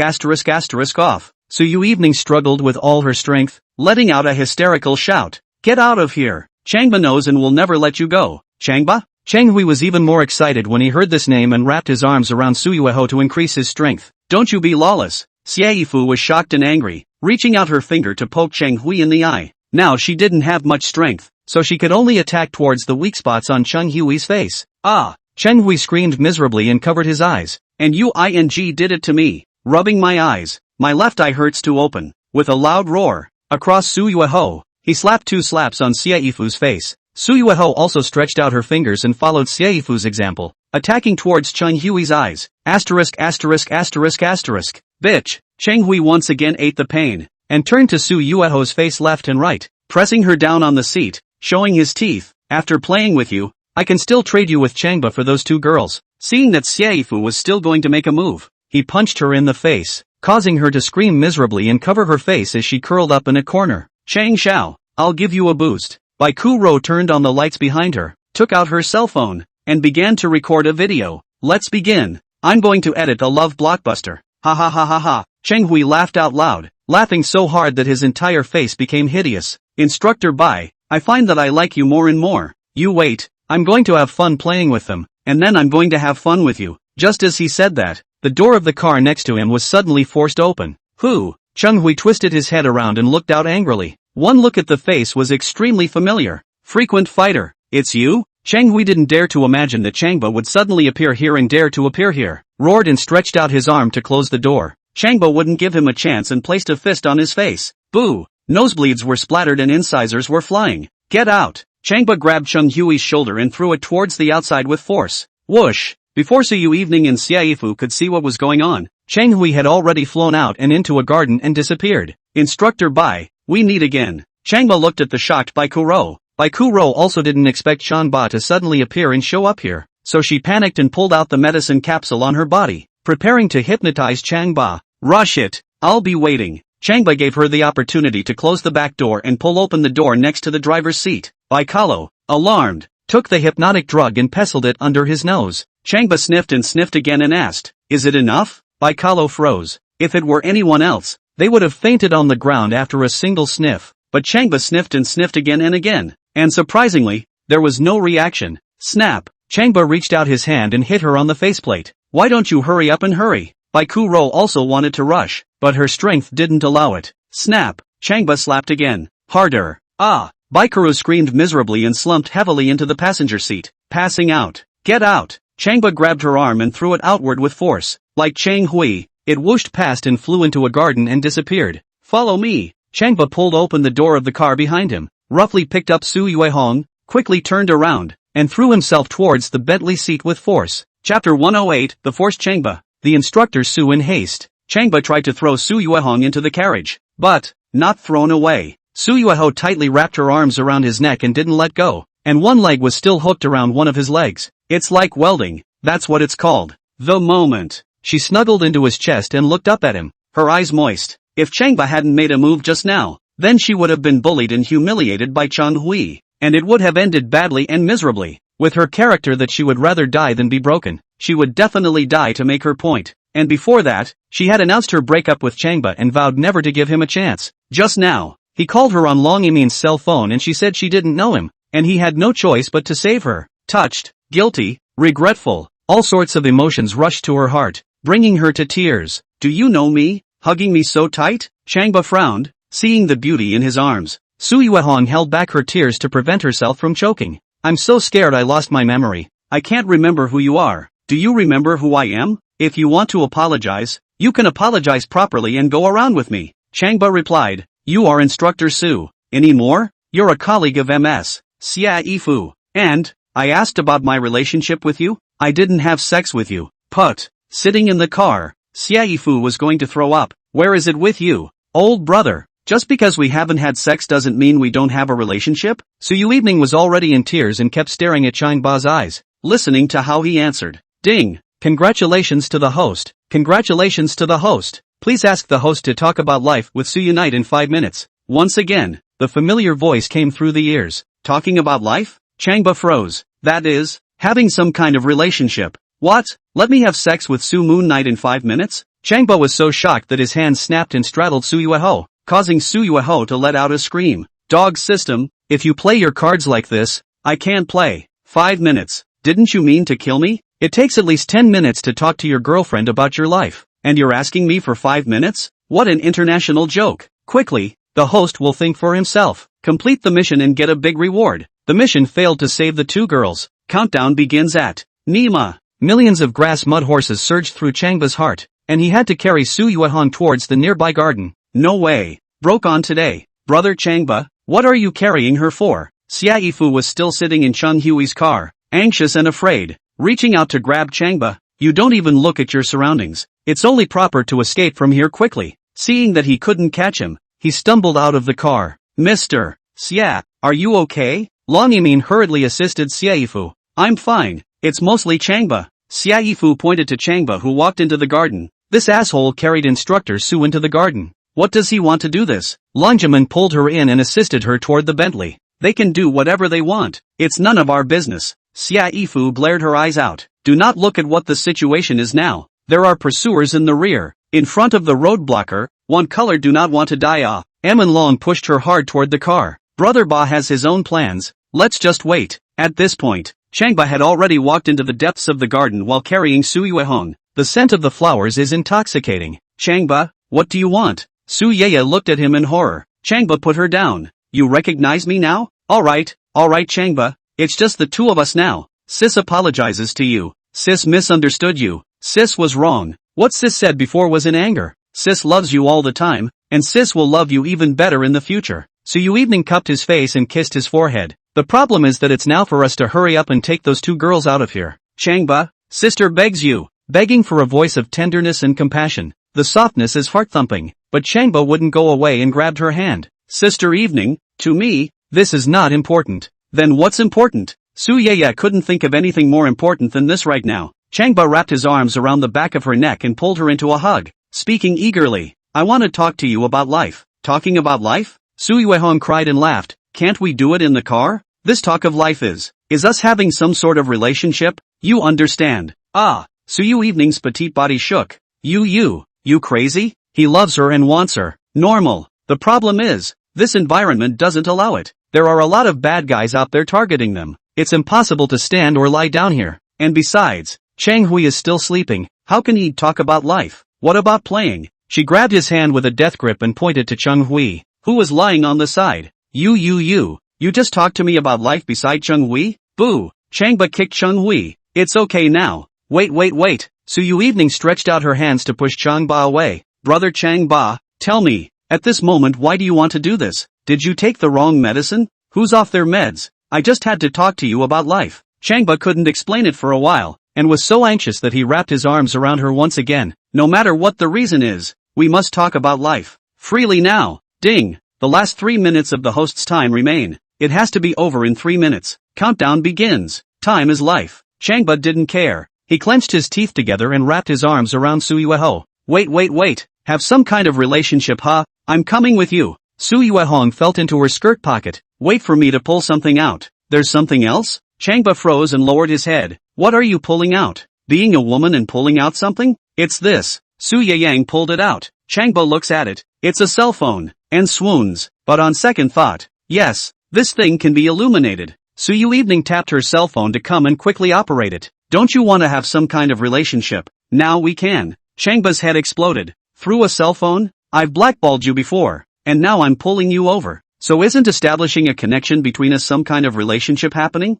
asterisk asterisk off. Su Yu Evening struggled with all her strength, letting out a hysterical shout. Get out of here. Changba knows and will never let you go. Changba? Chang Hui was even more excited when he heard this name and wrapped his arms around Su Yueho to increase his strength. Don't you be lawless. Xiaifu was shocked and angry, reaching out her finger to poke Chang Hui in the eye. Now she didn't have much strength, so she could only attack towards the weak spots on Chang Hui's face. Ah! Chang Hui screamed miserably and covered his eyes. And you did it to me. Rubbing my eyes. My left eye hurts to open. With a loud roar, across Su Yueho, he slapped two slaps on Xiaifu's face. Su Yueho also stretched out her fingers and followed Xiaifu's example, attacking towards Chang Hui's eyes. Asterisk asterisk asterisk asterisk. Bitch. Chang Hui once again ate the pain, and turned to Su Yui's face left and right, pressing her down on the seat, showing his teeth. After playing with you, I can still trade you with Changba for those 2 girls. Seeing that Xiaifu was still going to make a move, he punched her in the face, causing her to scream miserably and cover her face as she curled up in a corner. Chang Xiao, I'll give you a boost. Bai Kuro turned on the lights behind her, took out her cell phone, and began to record a video. Let's begin. I'm going to edit a love blockbuster. Ha ha ha ha ha. Chang Hui laughed out loud, laughing so hard that his entire face became hideous. Instructor Bai, I find that I like you more and more. You wait, I'm going to have fun playing with them, and then I'm going to have fun with you. Just as he said that, the door of the car next to him was suddenly forced open. Who? Chang Hui twisted his head around and looked out angrily. One look at the face was extremely familiar. Frequent fighter. It's you? Chang Hui didn't dare to imagine that Changba would suddenly appear here and dare to appear here. Roared and stretched out his arm to close the door. Changba wouldn't give him a chance and placed a fist on his face. Boo! Nosebleeds were splattered and incisors were flying. Get out! Changba grabbed Chang Hui's shoulder and threw it towards the outside with force. Whoosh! Before Su Yui and Xiaifu could see what was going on, Chang Hui had already flown out and into a garden and disappeared. Instructor Bai, we meet again. Changba looked at the shocked Bai Kuro. Bai Kuro also didn't expect Shanba to suddenly appear and show up here, so she panicked and pulled out the medicine capsule on her body, preparing to hypnotize Changba. Rush it, I'll be waiting. Changba gave her the opportunity to close the back door and pull open the door next to the driver's seat. Bai Kalo, alarmed, took the hypnotic drug and pestled it under his nose. Changba sniffed and sniffed again and asked, is it enough? Bai Kalo froze. If it were anyone else, they would have fainted on the ground after a single sniff, but Changba sniffed and sniffed again and again, and surprisingly, there was no reaction. Snap! Changba reached out his hand and hit her on the faceplate. Why don't you hurry up and hurry? Bai Kuro also wanted to rush, but her strength didn't allow it. Snap! Changba slapped again. Harder. Ah! Bai Kuro screamed miserably and slumped heavily into the passenger seat, passing out. Get out! Changba grabbed her arm and threw it outward with force. Like Chang Hui, it whooshed past and flew into a garden and disappeared. Follow me! Changba pulled open the door of the car behind him, roughly picked up Su Yui, quickly turned around, and threw himself towards the Bentley seat with force. Chapter 108, The Forced Changba. The instructor Su in haste. Changba tried to throw Su Yui into the carriage, but, not thrown away. Su Yui tightly wrapped her arms around his neck and didn't let go, and one leg was still hooked around one of his legs. It's like welding, that's what it's called. The moment. She snuggled into his chest and looked up at him, her eyes moist. If Changba hadn't made a move just now, then she would have been bullied and humiliated by Chang Hui, and it would have ended badly and miserably. With her character that she would rather die than be broken, she would definitely die to make her point. And before that, she had announced her breakup with Changba and vowed never to give him a chance. Just now, he called her on Long Imin's cell phone and she said she didn't know him, and he had no choice but to save her. Touched, guilty, regretful, all sorts of emotions rushed to her heart, bringing her to tears. Do you know me? Hugging me so tight? Changba frowned, seeing the beauty in his arms. Su Yui held back her tears to prevent herself from choking. I'm so scared I lost my memory. I can't remember who you are. Do you remember who I am? If you want to apologize, you can apologize properly and go around with me. Changba replied, you are Instructor Su. Any more? You're a colleague of MS. Xiaifu. And, I asked about my relationship with you? I didn't have sex with you. Put. Sitting in the car. Xiaifu was going to throw up. Where is it with you? Old brother. Just because we haven't had sex doesn't mean we don't have a relationship? Su Yui was already in tears and kept staring at Changba's eyes, listening to how he answered. Ding! Congratulations to the host. Congratulations to the host. Please ask the host to talk about life with Su Yui in 5 minutes. Once again, the familiar voice came through the ears. Talking about life? Changba froze. That is, having some kind of relationship. What? Let me have sex with Su Moon Knight in 5 minutes? Changba was so shocked that his hand snapped and straddled Su Yui, causing Su Yui to let out a scream. Dog system, if you play your cards like this, I can't play. 5 minutes. Didn't you mean to kill me? It takes at least 10 minutes to talk to your girlfriend about your life, and you're asking me for 5 minutes? What an international joke. Quickly, the host will think for himself. Complete the mission and get a big reward. The mission failed to save the 2 girls. Countdown begins at Nima. Millions of grass mud horses surged through Changba's heart, and he had to carry Su Yui towards the nearby garden. No way. Broke on today. Brother Changba, what are you carrying her for? Xiaifu was still sitting in Chang Hui's car, anxious and afraid. reaching out to grab Changba. You don't even look at your surroundings. It's only proper to escape from here quickly. Seeing that he couldn't catch him, he stumbled out of the car. Mr. Xia, are you okay? Long Yimin hurriedly assisted Xiaofu. I'm fine, it's mostly Changba. Xiaofu pointed to Changba who walked into the garden. This asshole carried Instructor Su into the garden. What does he want to do this? Long Yimin pulled her in and assisted her toward the Bentley. They can do whatever they want. It's none of our business. Xiaofu blared her eyes out. Do not look at what the situation is now. There are pursuers in the rear. In front of the roadblocker, one color do not want to die. Emin Long pushed her hard toward the car. Brother Ba has his own plans. Let's just wait. At this point, Changba had already walked into the depths of the garden while carrying Su Yui. The scent of the flowers is intoxicating. Changba, what do you want? Su Yui looked at him in horror. Changba put her down. You recognize me now? Alright, Changba. It's just the two of us now. Sis apologizes to you. Sis misunderstood you. Sis was wrong. What Sis said before was in anger. Sis loves you all the time, and Sis will love you even better in the future. Su Yui cupped his face and kissed his forehead. The problem is that it's now for us to hurry up and take those two girls out of here. Changba, sister begs you. Begging for a voice of tenderness and compassion. The softness is heart-thumping, but Changba wouldn't go away and grabbed her hand. Sister Evening, to me, this is not important. Then what's important? Su Yui couldn't think of anything more important than this right now. Changba wrapped his arms around the back of her neck and pulled her into a hug. Speaking eagerly, I want to talk to you about life. Talking about life? Su Yui cried and laughed. Can't we do it in the car? This talk of life is us having some sort of relationship? You understand. Su Yui's petite body shook. You crazy? He loves her and wants her. Normal. The problem is, this environment doesn't allow it. There are a lot of bad guys out there targeting them. It's impossible to stand or lie down here. And besides, Chang Hui is still sleeping. How can he talk about life? What about playing? She grabbed his hand with a death grip and pointed to Cheng Hui, who was lying on the side. You just talked to me about life beside Cheng Hui? Boo! Changba kicked Cheng Hui. It's okay now. Wait. Su Yui stretched out her hands to push Changba away. Brother Changba, tell me, at this moment why do you want to do this? Did you take the wrong medicine? Who's off their meds? I just had to talk to you about life. Changba couldn't explain it for a while, and was so anxious that he wrapped his arms around her once again. No matter what the reason is, we must talk about life. Freely now. Ding! The last 3 minutes of the host's time remain. It has to be over in 3 minutes. Countdown begins. Time is life. Changba didn't care. He clenched his teeth together and wrapped his arms around Su Yui. Wait. Have some kind of relationship, huh? I'm coming with you. Su Yui felt into her skirt pocket. Wait for me to pull something out. There's something else? Changba froze and lowered his head. What are you pulling out? Being a woman and pulling out something? It's this. Su Yang pulled it out. Changba looks at it. It's a cell phone. And swoons. But on second thought, yes, this thing can be illuminated. Su Yui tapped her cell phone to come and quickly operate it. Don't you want to have some kind of relationship? Now we can. Changba's head exploded. Through a cell phone? I've blackballed you before. And now I'm pulling you over. So isn't establishing a connection between us some kind of relationship happening?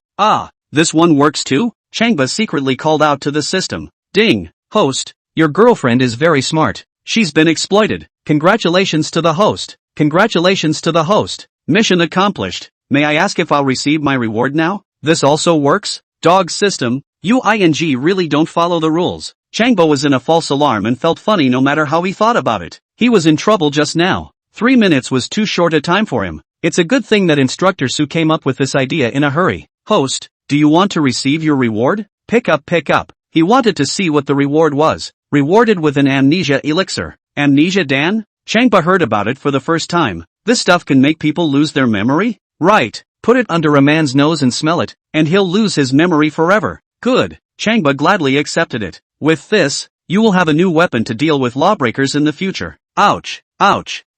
This one works too? Changba secretly called out to the system. Ding! Host, your girlfriend is very smart. She's been exploited. Congratulations to the host. Congratulations to the host. Mission accomplished. May I ask if I'll receive my reward now? This also works? Dog system. You really don't follow the rules. Changba was in a false alarm and felt funny no matter how he thought about it. He was in trouble just now. 3 minutes was too short a time for him. It's a good thing that Instructor Su came up with this idea in a hurry. Host, do you want to receive your reward? Pick up. He wanted to see what the reward was. Rewarded with an amnesia elixir. Amnesia Dan? Changba heard about it for the first time. This stuff can make people lose their memory? Right. Put it under a man's nose and smell it, and he'll lose his memory forever. Good. Changba gladly accepted it. With this, you will have a new weapon to deal with lawbreakers in the future. Ouch.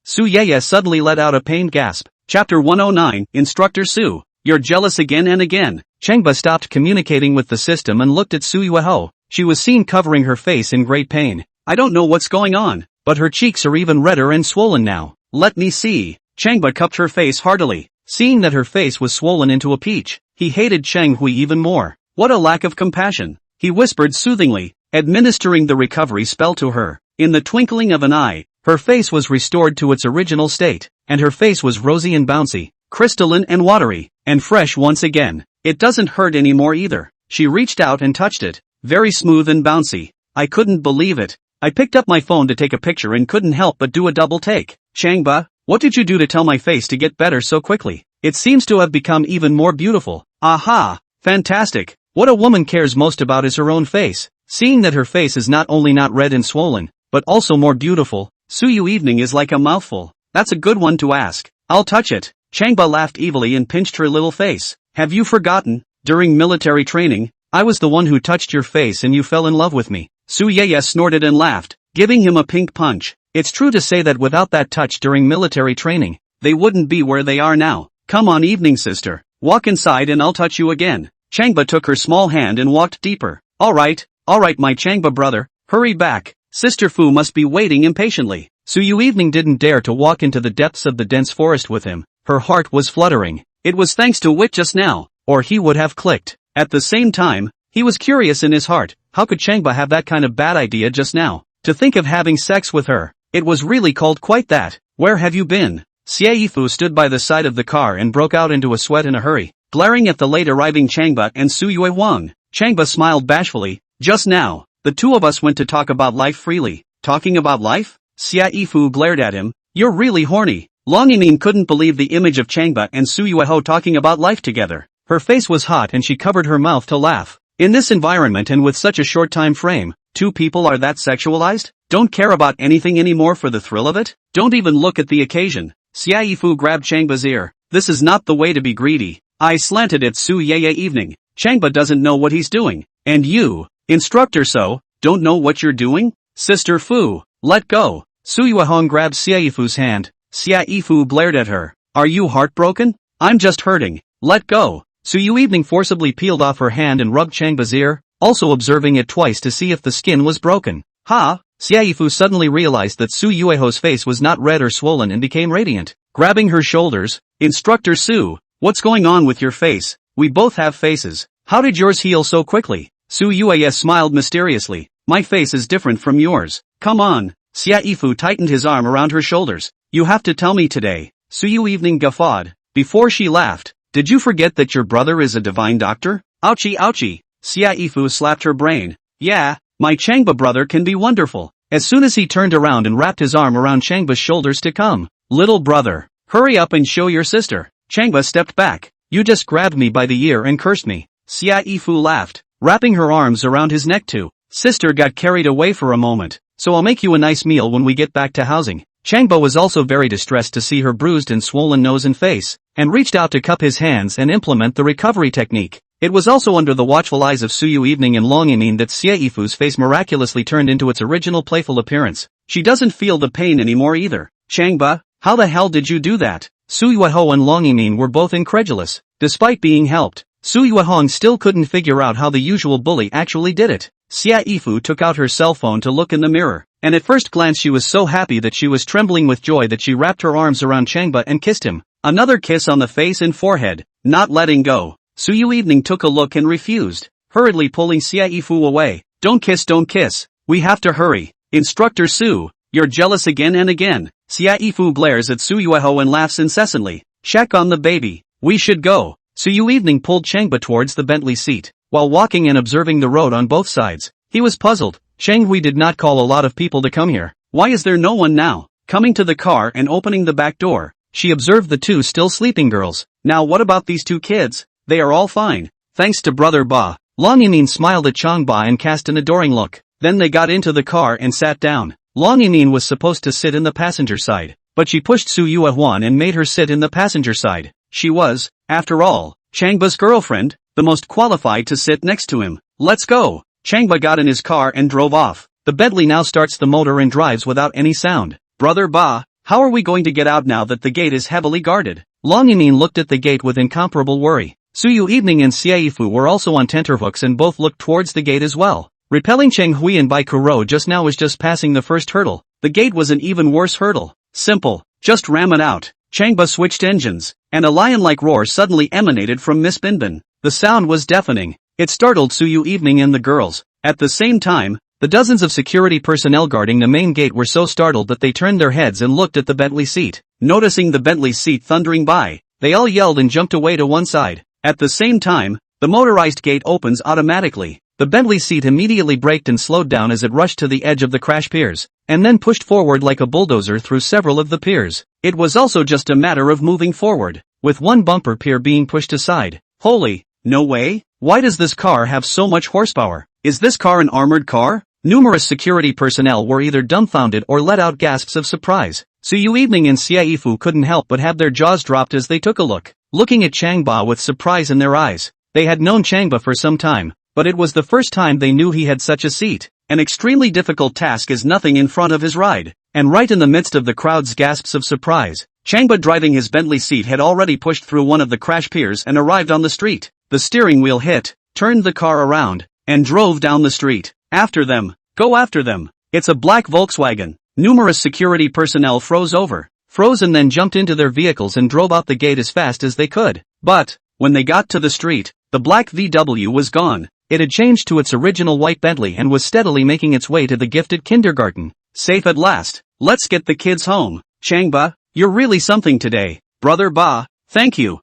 Su Yui suddenly let out a pained gasp. Chapter 109, Instructor Su. You're jealous again and again. Changba stopped communicating with the system and looked at Su Yui. She was seen covering her face in great pain. I don't know what's going on, but her cheeks are even redder and swollen now. Let me see. Changba cupped her face heartily. Seeing that her face was swollen into a peach, he hated Cheng Hui even more. What a lack of compassion. He whispered soothingly, administering the recovery spell to her. In the twinkling of an eye, her face was restored to its original state, and her face was rosy and bouncy, crystalline and watery, and fresh once again. It doesn't hurt anymore either. She reached out and touched it. Very smooth and bouncy. I couldn't believe it. I picked up my phone to take a picture and couldn't help but do a double take. Changba, what did you do to tell my face to get better so quickly? It seems to have become even more beautiful. Aha! Fantastic. What a woman cares most about is her own face. Seeing that her face is not only not red and swollen, but also more beautiful, Su Yui evening is like a mouthful. That's a good one to ask. I'll touch it. Changba laughed evilly and pinched her little face. Have you forgotten? During military training, I was the one who touched your face and you fell in love with me. Su Yui snorted and laughed, giving him a pink punch. It's true to say that without that touch during military training, they wouldn't be where they are now. Come on evening sister. Walk inside and I'll touch you again. Changba took her small hand and walked deeper. Alright my Changba brother, hurry back. Sister Fu must be waiting impatiently. Su Yui evening didn't dare to walk into the depths of the dense forest with him. Her heart was fluttering. It was thanks to wit just now, or he would have clicked. At the same time, he was curious in his heart. How could Changba have that kind of bad idea just now? To think of having sex with her. It was really called quite that. Where have you been? Xie Yifu stood by the side of the car and broke out into a sweat in a hurry, glaring at the late arriving Changba and Su Yui Wang. Changba smiled bashfully. Just now, the two of us went to talk about life freely. Talking about life? Xie Yifu glared at him. You're really horny. Long Yining couldn't believe the image of Changba and Su Yui talking about life together. Her face was hot and she covered her mouth to laugh. In this environment and with such a short time frame, two people are that sexualized? Don't care about anything anymore for the thrill of it? Don't even look at the occasion. Xie Yifu grabbed Changba's ear. This is not the way to be greedy. I slanted at Su Yui evening. Changba doesn't know what he's doing. And you, instructor don't know what you're doing? Sister Fu, let go. Su Yui grabbed Xie Yifu's hand. Xie Yifu blared at her. Are you heartbroken? I'm just hurting. Let go. Su Yui evening forcibly peeled off her hand and rubbed Changba's ear, also observing it twice to see if the skin was broken. Ha! Xie Yifu suddenly realized that Su Yui's face was not red or swollen and became radiant. Grabbing her shoulders, Instructor Su, what's going on with your face? We both have faces. How did yours heal so quickly? Su Yui smiled mysteriously. My face is different from yours. Come on. Xie Yifu tightened his arm around her shoulders. You have to tell me today. Su Yui evening guffawed. Before she laughed. Did you forget that your brother is a divine doctor? Ouchie ouchie. Xie Yifu slapped her brain. Yeah, my Changba brother can be wonderful. As soon as he turned around and wrapped his arm around Changba's shoulders to come. Little brother, hurry up and show your sister. Changba stepped back. You just grabbed me by the ear and cursed me. Xie Yifu laughed, wrapping her arms around his neck too. Sister got carried away for a moment, so I'll make you a nice meal when we get back to housing. Changba was also very distressed to see her bruised and swollen nose and face, and reached out to cup his hands and implement the recovery technique. It was also under the watchful eyes of Su Yui evening and Long Yining that Xie Yifu's face miraculously turned into its original playful appearance. She doesn't feel the pain anymore either. Changba, how the hell did you do that? Su Yui and Long Yining were both incredulous. Despite being helped, Su Yui still couldn't figure out how the usual bully actually did it. Xie Yifu took out her cell phone to look in the mirror, and at first glance she was so happy that she was trembling with joy that she wrapped her arms around Changba and kissed him. Another kiss on the face and forehead, not letting go. Su Yui evening took a look and refused, hurriedly pulling Xie Yifu away. Don't kiss. We have to hurry. Instructor Su, you're jealous again and again. Xie Yifu glares at Su Yui and laughs incessantly. Check on the baby. We should go. Su Yui evening pulled Changba towards the Bentley seat. While walking and observing the road on both sides, he was puzzled. Chang Hui did not call a lot of people to come here. Why is there no one now? Coming to the car and opening the back door, she observed the two still sleeping girls. Now what about these two kids? They are all fine. Thanks to Brother Ba. Long Yining smiled at Chang Ba and cast an adoring look. Then they got into the car and sat down. Long Yining was supposed to sit in the passenger side, but she pushed Su Yui and made her sit in the passenger side. She was, after all, Changba's girlfriend, the most qualified to sit next to him. Let's go. Changba got in his car and drove off. The Bentley now starts the motor and drives without any sound. Brother Ba, how are we going to get out now that the gate is heavily guarded? Long Yining looked at the gate with incomparable worry. Su Yui evening and Xie Yifu were also on tenterhooks and both looked towards the gate as well. Repelling Cheng Huiyan by Kuro just now was just passing the first hurdle. The gate was an even worse hurdle. Simple. Just ram it out. Changba switched engines, and a lion-like roar suddenly emanated from Miss Binbin. The sound was deafening. It startled Su Yui evening and the girls. At the same time, the dozens of security personnel guarding the main gate were so startled that they turned their heads and looked at the Bentley seat. Noticing the Bentley seat thundering by, they all yelled and jumped away to one side. At the same time, The motorized gate opens automatically. The Bentley seat immediately braked and slowed down as it rushed to the edge of the crash piers, and then pushed forward like a bulldozer through several of the piers. It was also just a matter of moving forward, with one bumper pier being pushed aside. Holy, no way? Why does this car have so much horsepower? Is this car an armored car? Numerous security personnel were either dumbfounded or let out gasps of surprise. Su Yui and Xiaifu couldn't help but have their jaws dropped as they took a look, looking at Changba with surprise in their eyes. They had known Changba for some time, but it was the first time they knew he had such a seat. An extremely difficult task is nothing in front of his ride. And right in the midst of the crowd's gasps of surprise, Changba driving his Bentley seat had already pushed through one of the crash piers and arrived on the street. The steering wheel hit, turned the car around, and drove down the street. After them. Go after them. It's a black Volkswagen. Numerous security personnel froze and then jumped into their vehicles and drove out the gate as fast as they could. But, when they got to the street, the black VW was gone. It had changed to its original white Bentley and was steadily making its way to the gifted kindergarten. Safe at last. Let's get the kids home. Changba, you're really something today. Brother Ba, thank you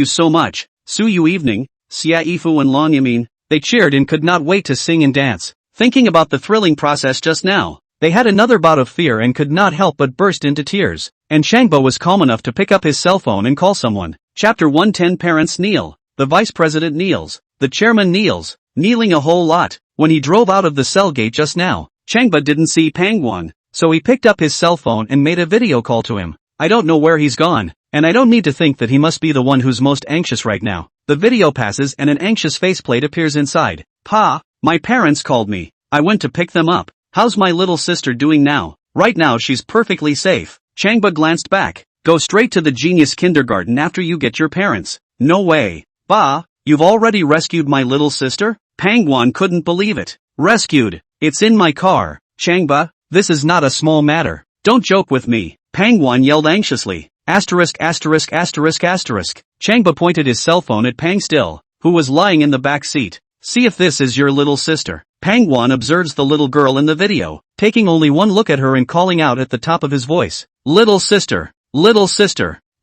so much. Su Yui, Xiaifu and Long Yamin, they cheered and could not wait to sing and dance. Thinking about the thrilling process just now, they had another bout of fear and could not help but burst into tears. And Changba was calm enough to pick up his cell phone and call someone. Chapter 110. Parents kneel. The vice president kneels. The chairman kneels, kneeling a whole lot. When he drove out of the cell gate just now, Changba didn't see Pangwan, so he picked up his cell phone and made a video call to him. I don't know where he's gone, and I don't need to think that he must be the one who's most anxious right now. The video passes and an anxious faceplate appears inside. Pa, my parents called me. I went to pick them up. How's my little sister doing now? Right now she's perfectly safe. Changba glanced back. Go straight to the genius kindergarten after you get your parents. No way. Ba, you've already rescued my little sister? Pangwan couldn't believe it. Rescued? It's in my car. Changba, this is not a small matter. Don't joke with me. Pangwan yelled anxiously. Asterisk. Changba pointed his cell phone at Pang Still, who was lying in the back seat. See if this is your little sister. Pangwan observes the little girl in the video, taking only one look at her and calling out at the top of his voice. Little sister,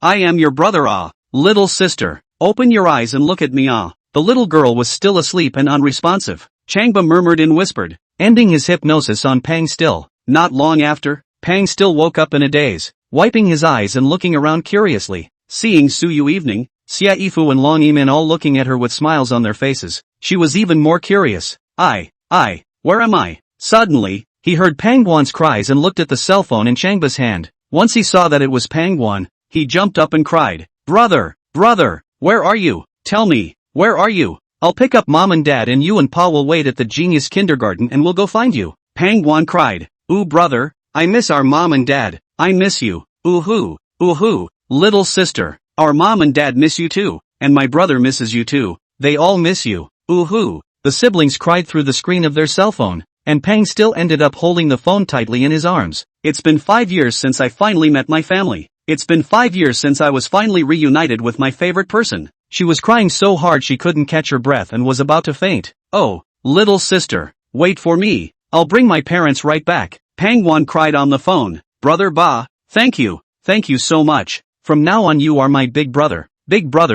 I am your brother ah. Little sister, open your eyes and look at me ah. The little girl was still asleep and unresponsive. Changba murmured and whispered, ending his hypnosis on Pang Still. Not long after, Pang Still woke up in a daze, wiping his eyes and looking around curiously. Seeing Su Yui, Xiaifu and Long Yimin all looking at her with smiles on their faces, she was even more curious. Where am I? Suddenly, he heard Pangwan's cries and looked at the cell phone in Changba's hand. Once he saw that it was Pangwan, he jumped up and cried, Brother, where are you? Tell me, where are you? I'll pick up Mom and Dad and you and Pa will wait at the genius kindergarten and we'll go find you. Pangwan cried, Ooh brother, I miss our Mom and Dad, I miss you. Ooh hoo, little sister, our Mom and Dad miss you too, and my brother misses you too, they all miss you. Ooh hoo. The siblings cried through the screen of their cell phone, and Pang still ended up holding the phone tightly in his arms. It's been 5 years since I finally met my family. It's been 5 years since I was finally reunited with my favorite person. She was crying so hard she couldn't catch her breath and was about to faint. Oh, little sister, wait for me. I'll bring my parents right back. Pangwan cried on the phone. Brother Ba, thank you so much. From now on you are my big brother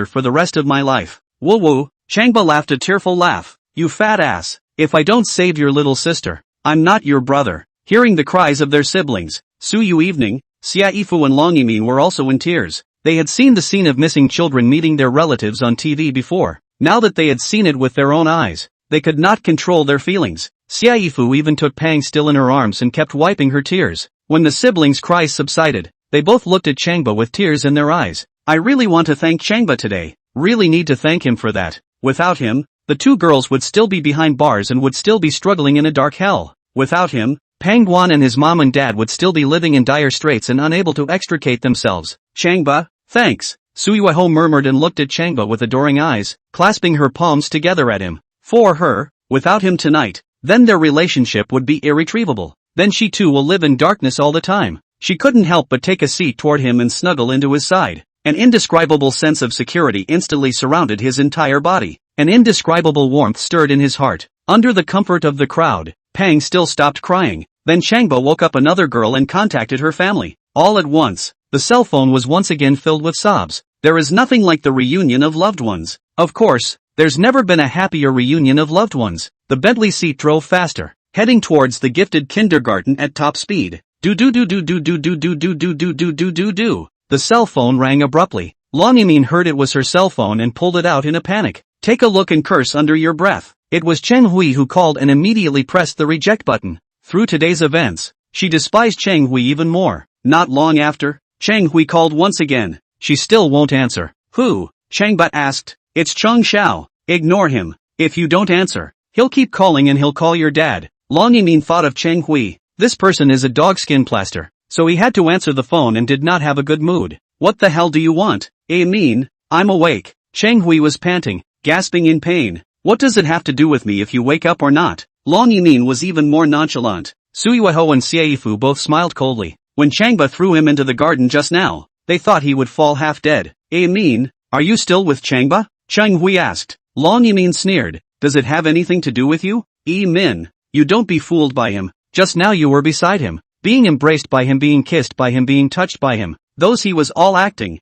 for the rest of my life. Woo woo. Changba laughed a tearful laugh. You fat ass. If I don't save your little sister, I'm not your brother. Hearing the cries of their siblings, Su Yui, Xiaifu and Long Yimin were also in tears. They had seen the scene of missing children meeting their relatives on TV before. Now that they had seen it with their own eyes, they could not control their feelings. Xiaifu even took Pang Still in her arms and kept wiping her tears. When the siblings' cries subsided, they both looked at Changba with tears in their eyes. I really want to thank Changba today. Really need to thank him for that. Without him, the two girls would still be behind bars and would still be struggling in a dark hell. Without him, Pangwan and his mom and dad would still be living in dire straits and unable to extricate themselves. Changba, thanks. Su Yui murmured and looked at Changba with adoring eyes, clasping her palms together at him. For her, without him tonight, then their relationship would be irretrievable. Then she too will live in darkness all the time. She couldn't help but take a seat toward him and snuggle into his side. An indescribable sense of security instantly surrounded his entire body. An indescribable warmth stirred in his heart. Under the comfort of the crowd, Pang Still stopped crying. Then Changba woke up another girl and contacted her family. All at once, the cell phone was once again filled with sobs. There is nothing like the reunion of loved ones. Of course, There's never been a happier reunion of loved ones. The Bentley seat drove faster, heading towards the gifted kindergarten at top speed. Do do do do do do do do do do do do do do do. The cell phone rang abruptly. Long Yimin heard it was her cell phone and pulled it out in a panic. Take a look and curse under your breath. It was Cheng Hui who called and immediately pressed the reject button. Through today's events, she despised Cheng Hui even more. Not long after, Cheng Hui called once again. She still won't answer. Who? Cheng Ba asked. It's Cheng Xiao. Ignore him. If you don't answer, he'll keep calling and he'll call your dad. Long Yimin thought of Cheng Hui. This person is a dogskin plaster. So he had to answer the phone and did not have a good mood. What the hell do you want? I mean, I'm awake. Cheng Hui was panting, gasping in pain. What does it have to do with me if you wake up or not? Long Yimin was even more nonchalant. Su Yui and Xiaifu both smiled coldly. When Changba threw him into the garden just now, they thought he would fall half dead. I mean, are you still with Changba? Cheng Hui asked. Long Yimin sneered. Does it have anything to do with you? Min, you don't be fooled by him. Just now you were beside him, being embraced by him, being kissed by him, being touched by him. Those he was all acting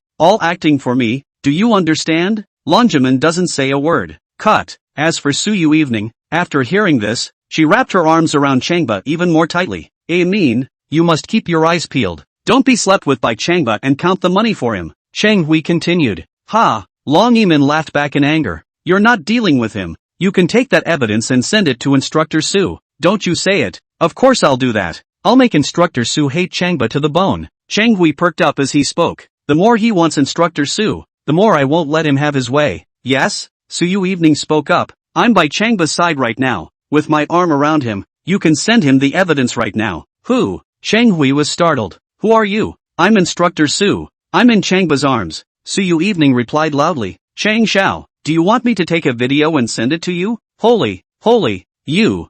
for me. Do you understand? Long Yimin doesn't say a word. Cut. As for Su Yu evening, after hearing this, she wrapped her arms around Changba even more tightly. I mean, you must keep your eyes peeled. Don't be slept with by Changba and count the money for him. Cheng Hui continued. Ha! Long Yimin laughed back in anger. You're not dealing with him. You can take that evidence and send it to Instructor Su. Don't you say it. Of course I'll do that. I'll make Instructor Su hate Changba to the bone. Cheng Hui perked up as he spoke. The more he wants Instructor Su, the more I won't let him have his way. Yes? Su Yu evening spoke up. I'm by Changba's side right now, with my arm around him. You can send him the evidence right now. Who? Cheng Hui was startled. Who are you? I'm Instructor Su. I'm in Changba's arms. Su Yu evening replied loudly. Chang Xiao, do you want me to take a video and send it to you? Holy, you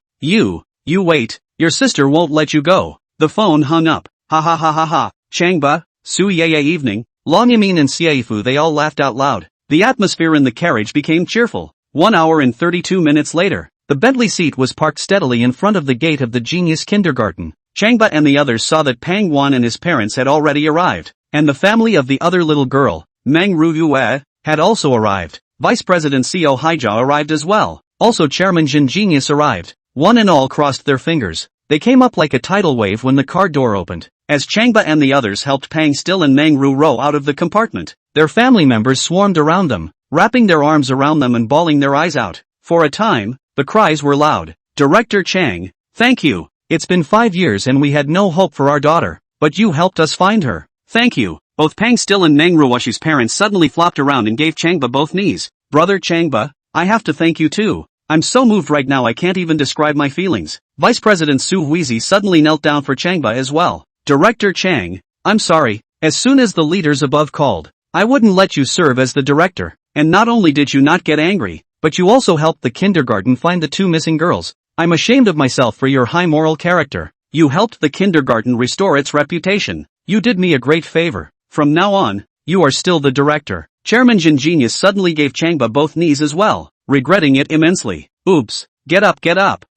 wait, your sister won't let you go. The phone hung up. Ha ha ha ha ha. Changba, Su Yeye evening, Long Yimin and Xiaifu they all laughed out loud. The atmosphere in the carriage became cheerful. 1 hour and 32 minutes later, the Bentley seat was parked steadily in front of the gate of the genius kindergarten. Changba and the others saw that Pang Wan and his parents had already arrived, and the family of the other little girl, Meng Ruyue, had also arrived. Vice President Xiao Haijia arrived as well. Also Chairman Jin Genius arrived. One and all crossed their fingers. They came up like a tidal wave when the car door opened. As Changba and the others helped Pang Still and Meng Ru row out of the compartment, their family members swarmed around them, wrapping their arms around them and bawling their eyes out. For a time, the cries were loud. Director Chang, thank you. It's been 5 years and we had no hope for our daughter, but you helped us find her. Thank you. Both Pang Still and Meng Ruwashi's parents suddenly flopped around and gave Changba both knees. Brother Changba, I have to thank you too. I'm so moved right now I can't even describe my feelings. Vice President Su Huizi suddenly knelt down for Changba as well. Director Chang, I'm sorry, as soon as the leaders above called, I wouldn't let you serve as the director. And not only did you not get angry, but you also helped the kindergarten find the 2 missing girls. I'm ashamed of myself for your high moral character. You helped the kindergarten restore its reputation. You did me a great favor. From now on, you are still the director. Chairman Jin Genius suddenly gave Changba both knees as well, regretting it immensely. Oops, get up.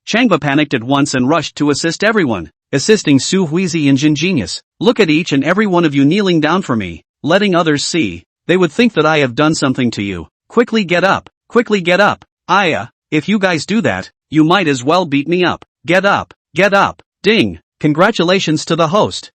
Changba panicked at once and rushed to assist everyone, assisting Su Huizi and Jin Genius. Look at each and every one of you kneeling down for me, letting others see. They would think that I have done something to you. Quickly get up. If you guys do that, you might as well beat me up. Get up. Ding. Congratulations to the host.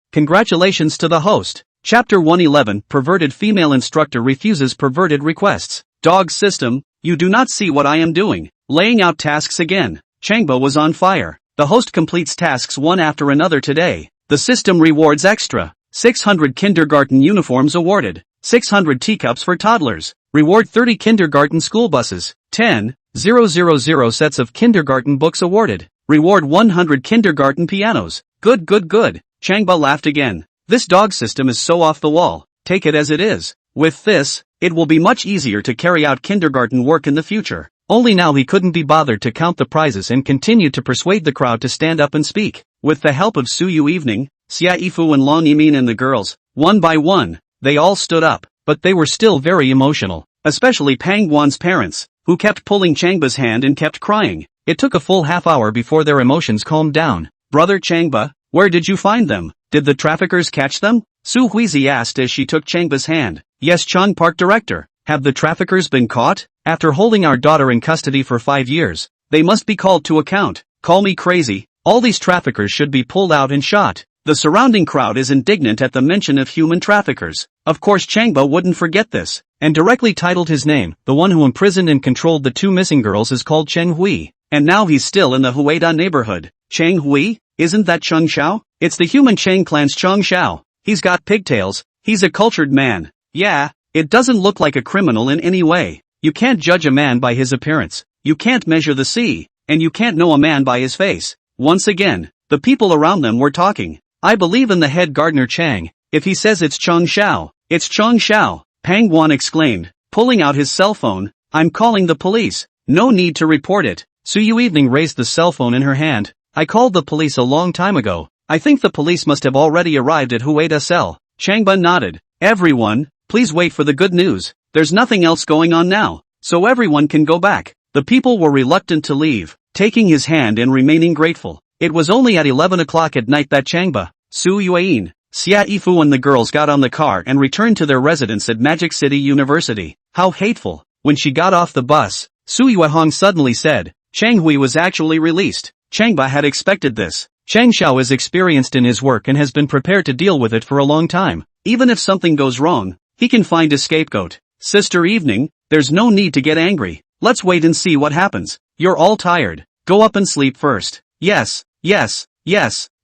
Chapter 111 Perverted Female Instructor Refuses Perverted Requests. Dog System, you do not see what I am doing. Laying out tasks again. Changba was on fire. The host completes tasks one after another today. The system rewards extra. 600 kindergarten uniforms awarded. 600 teacups for toddlers. Reward 30 kindergarten school buses. 10,000 sets of kindergarten books awarded. Reward 100 kindergarten pianos. Good. Changba laughed again. This dog system is so off the wall. Take it as it is. With this, it will be much easier to carry out kindergarten work in the future. Only now he couldn't be bothered to count the prizes and continued to persuade the crowd to stand up and speak. With the help of Su Yu Evening, Xiaifu and Long Yimin and the girls, one by one, they all stood up, but they were still very emotional, especially Pang Wan's parents, who kept pulling Changba's hand and kept crying. It took a full half hour before their emotions calmed down. Brother Changba, where did you find them? Did the traffickers catch them? Su Huizi asked as she took Changba's hand. Yes, Chang Park Director. Have the traffickers been caught? After holding our daughter in custody for 5 years, they must be called to account. Call me crazy, all these traffickers should be pulled out and shot. The surrounding crowd is indignant at the mention of human traffickers. Of course Changba wouldn't forget this, and directly titled his name. The one who imprisoned and controlled the 2 missing girls is called Cheng Hui, and now he's still in the Hueda neighborhood. Cheng Hui? Isn't that Cheng Xiao? It's the human Cheng clan's Cheng Xiao. He's got pigtails, he's a cultured man. Yeah, it doesn't look like a criminal in any way. You can't judge a man by his appearance, you can't measure the sea, and you can't know a man by his face. Once again, the people around them were talking. I believe in the head gardener Chang. If he says it's Cheng Xiao, it's Cheng Xiao. Pang Guan exclaimed, pulling out his cell phone. I'm calling the police. No need to report it. Su Yui raised the cell phone in her hand. I called the police a long time ago. I think the police must have already arrived at Hueda cell. Changba nodded. Everyone, please wait for the good news. There's nothing else going on now, so everyone can go back. The people were reluctant to leave, taking his hand and remaining grateful. It was only at 11 o'clock at night that Changba, Su Yui, Xia Yifu and the girls got on the car and returned to their residence at Magic City University. How hateful. When she got off the bus, Su Yuehong suddenly said, Chang Hui was actually released. Changba had expected this. Chang Xiao is experienced in his work and has been prepared to deal with it for a long time. Even if something goes wrong, he can find a scapegoat. Sister Evening, there's no need to get angry. Let's wait and see what happens. You're all tired. Go up and sleep first. Yes,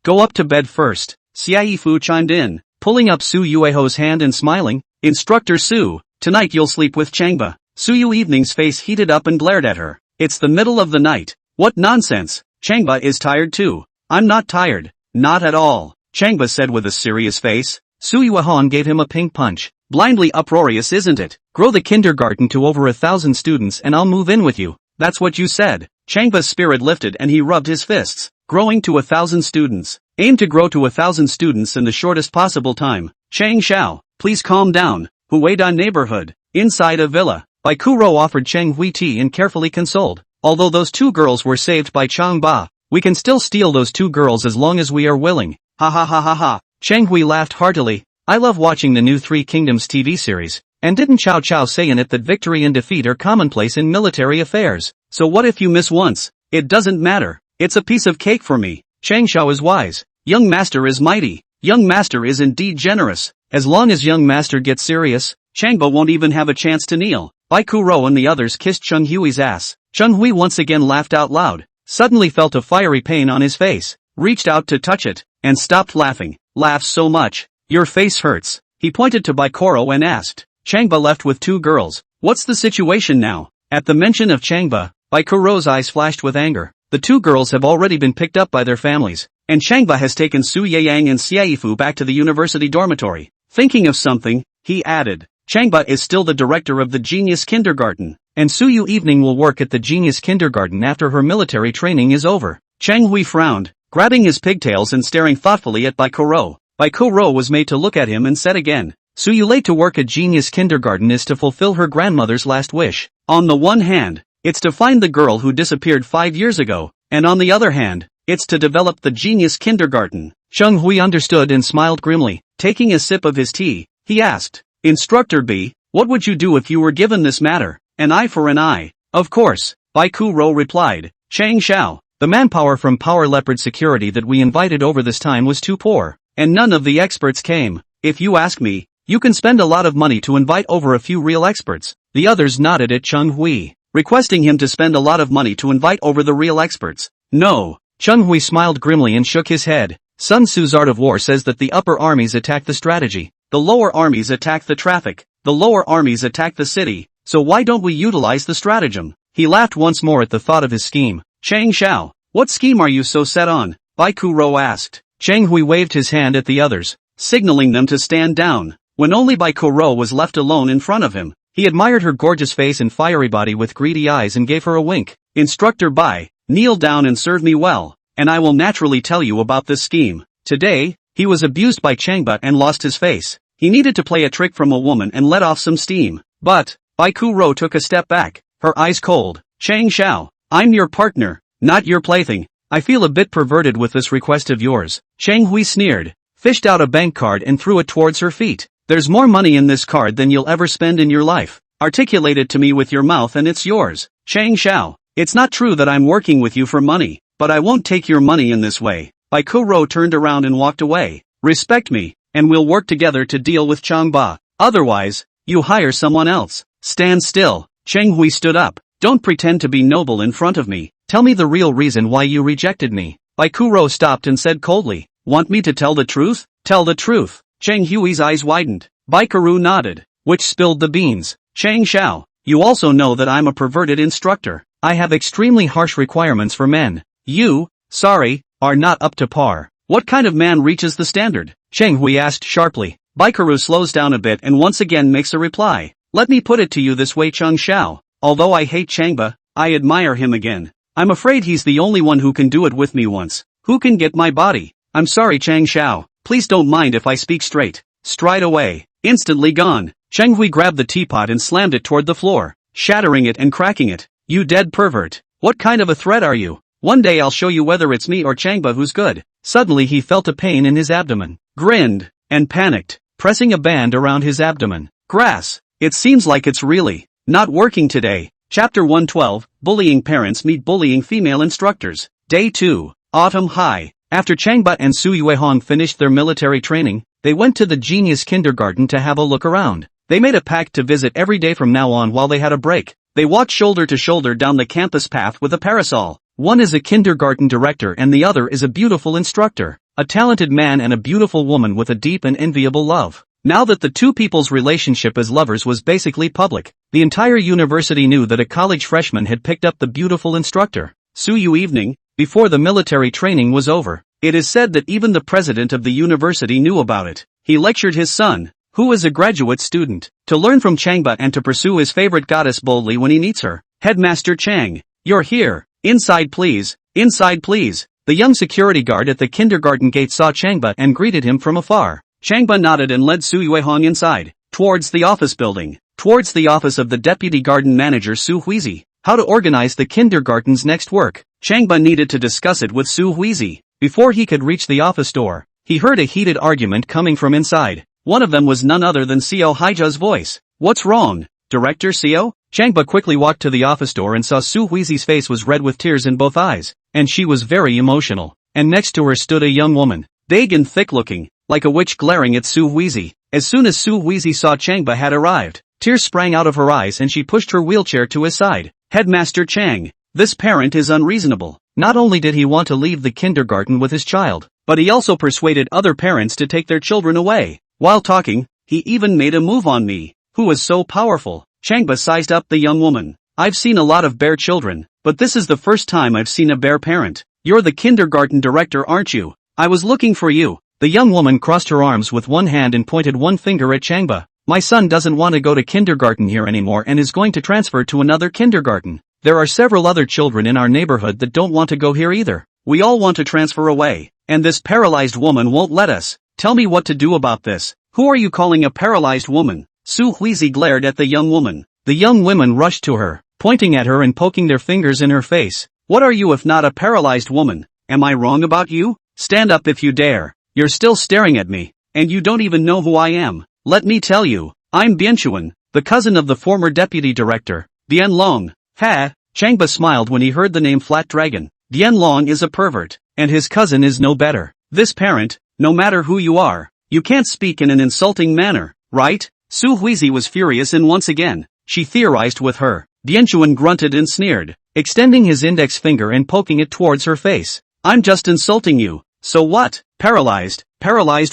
go up to bed first. Xia Yifu chimed in, pulling up Su Yueho's hand and smiling. Instructor Su, tonight you'll sleep with Changba. Su Yue's face heated up and glared at her. It's the middle of the night. What nonsense. Changba is tired too. I'm not tired. Not at all, Changba said with a serious face. Su Yuehong gave him a pink punch. Blindly uproarious, isn't it? Grow the kindergarten to over 1,000 students and I'll move in with you. That's what you said. Changba's spirit lifted and he rubbed his fists. Growing to 1,000 students. Aim to grow to 1,000 students in the shortest possible time. Chang Xiao, please calm down. Hueda neighborhood. Inside a villa. Bai Kuro offered Cheng Hui tea and carefully consoled. Although those 2 girls were saved by Chang Ba, we can still steal those 2 girls as long as we are willing. Ha ha ha ha ha. Cheng Hui laughed heartily. I love watching the new 3 Kingdoms TV series. And didn't Cao Cao say in it that victory and defeat are commonplace in military affairs? So what if you miss once? It doesn't matter. It's a piece of cake for me. Chang Xiao is wise. Young master is mighty. Young master is indeed generous. As long as young master gets serious, Changba won't even have a chance to kneel. Bai Kuro and the others kissed Cheng Hui's ass. Cheng Hui once again laughed out loud. Suddenly felt a fiery pain on his face. Reached out to touch it, and stopped laughing. Laughs so much. Your face hurts. He pointed to Bai Kuro and asked. Changba left with 2 girls. What's the situation now? At the mention of Changba, Bai Kuro's eyes flashed with anger. The 2 girls have already been picked up by their families, and Changba has taken Su Yeyang and Xia Yifu back to the university dormitory. Thinking of something, he added, Changba is still the director of the Genius Kindergarten, and Su Yu Evening will work at the Genius Kindergarten after her military training is over. Cheng Hui frowned, grabbing his pigtails and staring thoughtfully at Bai Kuro. Bai Kuro was made to look at him and said again, Su Yu to work at Genius Kindergarten is to fulfill her grandmother's last wish. On the one hand, it's to find the girl who disappeared 5 years ago, and on the other hand, it's to develop the Genius Kindergarten. Cheng Hui understood and smiled grimly. Taking a sip of his tea, he asked, Instructor B, what would you do if you were given this matter? An eye for an eye. Of course, Bai Kuro replied. Chang Xiao, the manpower from Power Leopard Security that we invited over this time was too poor, and none of the experts came. If you ask me, you can spend a lot of money to invite over a few real experts. The others nodded at Cheng Hui, requesting him to spend a lot of money to invite over the real experts. No. Cheng Hui smiled grimly and shook his head. Sun Tzu's Art of War says that the upper armies attack the strategy, the lower armies attack the traffic, the lower armies attack the city, so why don't we utilize the stratagem? He laughed once more at the thought of his scheme. Chang Xiao, what scheme are you so set on? Bai Kuro asked. Cheng Hui waved his hand at the others, signaling them to stand down. When only Bai Kuro was left alone in front of him, he admired her gorgeous face and fiery body with greedy eyes and gave her a wink. Instructor Bai, kneel down and serve me well, and I will naturally tell you about this scheme. Today, he was abused by Changba and lost his face. He needed to play a trick from a woman and let off some steam. But, Bai Kuro took a step back, her eyes cold. Chang Xiao, I'm your partner, not your plaything. I feel a bit perverted with this request of yours. Cheng Hui sneered, fished out a bank card and threw it towards her feet. There's more money in this card than you'll ever spend in your life. Articulate it to me with your mouth and it's yours. Chang Xiao. It's not true that I'm working with you for money, but I won't take your money in this way. Bai Kuro turned around and walked away. Respect me, and we'll work together to deal with Changba. Otherwise, you hire someone else. Stand still. Cheng Hui stood up. Don't pretend to be noble in front of me. Tell me the real reason why you rejected me. Bai Kuro stopped and said coldly. Want me to tell the truth? Tell the truth. Cheng Hui's eyes widened. Bai Kuro nodded. Which spilled the beans? Chang Xiao. You also know that I'm a perverted instructor. I have extremely harsh requirements for men. You, sorry, are not up to par. What kind of man reaches the standard? Cheng Hui asked sharply. Bai Kuro slows down a bit and once again makes a reply. Let me put it to you this way, Chang Xiao. Although I hate Changba, I admire him again. I'm afraid he's the only one who can do it with me once. Who can get my body? I'm sorry, Chang Xiao. Please don't mind if I speak straight. Stride away. Instantly gone. Cheng Hui grabbed the teapot and slammed it toward the floor, shattering it and cracking it. You dead pervert. What kind of a threat are you? One day I'll show you whether it's me or Changba who's good. Suddenly he felt a pain in his abdomen, grinned, and panicked, pressing a band around his abdomen. Grass. It seems like it's really not working today. Chapter 112, Bullying Parents Meet Bullying Female Instructors. Day 2, Autumn High. After Changba and Su Yui finished their military training, they went to the Genius Kindergarten to have a look around. They made a pact to visit every day from now on while they had a break. They walked shoulder to shoulder down the campus path with a parasol. One is a kindergarten director and the other is a beautiful instructor, a talented man and a beautiful woman with a deep and enviable love. Now that the two people's relationship as lovers was basically public, the entire university knew that a college freshman had picked up the beautiful instructor. Su Yui evening, before the military training was over. It is said that even the president of the university knew about it. He lectured his son, who is a graduate student, to learn from Changba and to pursue his favorite goddess boldly when he meets her. Headmaster Chang, you're here. Inside please, inside please. The young security guard at the kindergarten gate saw Changba and greeted him from afar. Changba nodded and led Su Yui inside, towards the office building, towards the office of the deputy garden manager Su Huizi. How to organize the kindergarten's next work. Changba needed to discuss it with Su Huizi. Before he could reach the office door, he heard a heated argument coming from inside. One of them was none other than Seo Haija's voice. What's wrong, Director Seo? Changba quickly walked to the office door and saw Su Huizi's face was red with tears in both eyes, and she was very emotional. And next to her stood a young woman, big and thick-looking, like a witch glaring at Su Huizi. As soon as Su Huizi saw Changba had arrived, tears sprang out of her eyes and she pushed her wheelchair to his side. Headmaster Chang, this parent is unreasonable. Not only did he want to leave the kindergarten with his child, but he also persuaded other parents to take their children away. While talking, he even made a move on me, who was so powerful. Changba sized up the young woman. I've seen a lot of bear children, but this is the first time I've seen a bear parent. You're the kindergarten director, aren't you? I was looking for you. The young woman crossed her arms with one hand and pointed one finger at Changba. My son doesn't want to go to kindergarten here anymore and is going to transfer to another kindergarten. There are several other children in our neighborhood that don't want to go here either. We all want to transfer away, and this paralyzed woman won't let us. Tell me what to do about this. Who are you calling a paralyzed woman? Su Huizi glared at the young woman. The young women rushed to her, pointing at her and poking their fingers in her face. What are you if not a paralyzed woman? Am I wrong about you? Stand up if you dare. You're still staring at me, and you don't even know who I am. Let me tell you, I'm Bianchuan, the cousin of the former deputy director, Bian Long. Ha! Changba smiled when he heard the name Flat Dragon. Bian Long is a pervert, and his cousin is no better. This parent, no matter who you are, you can't speak in an insulting manner, right? Su Huizi was furious and once again, she theorized with her. Bianchuan grunted and sneered, extending his index finger and poking it towards her face. I'm just insulting you. So what? Paralyzed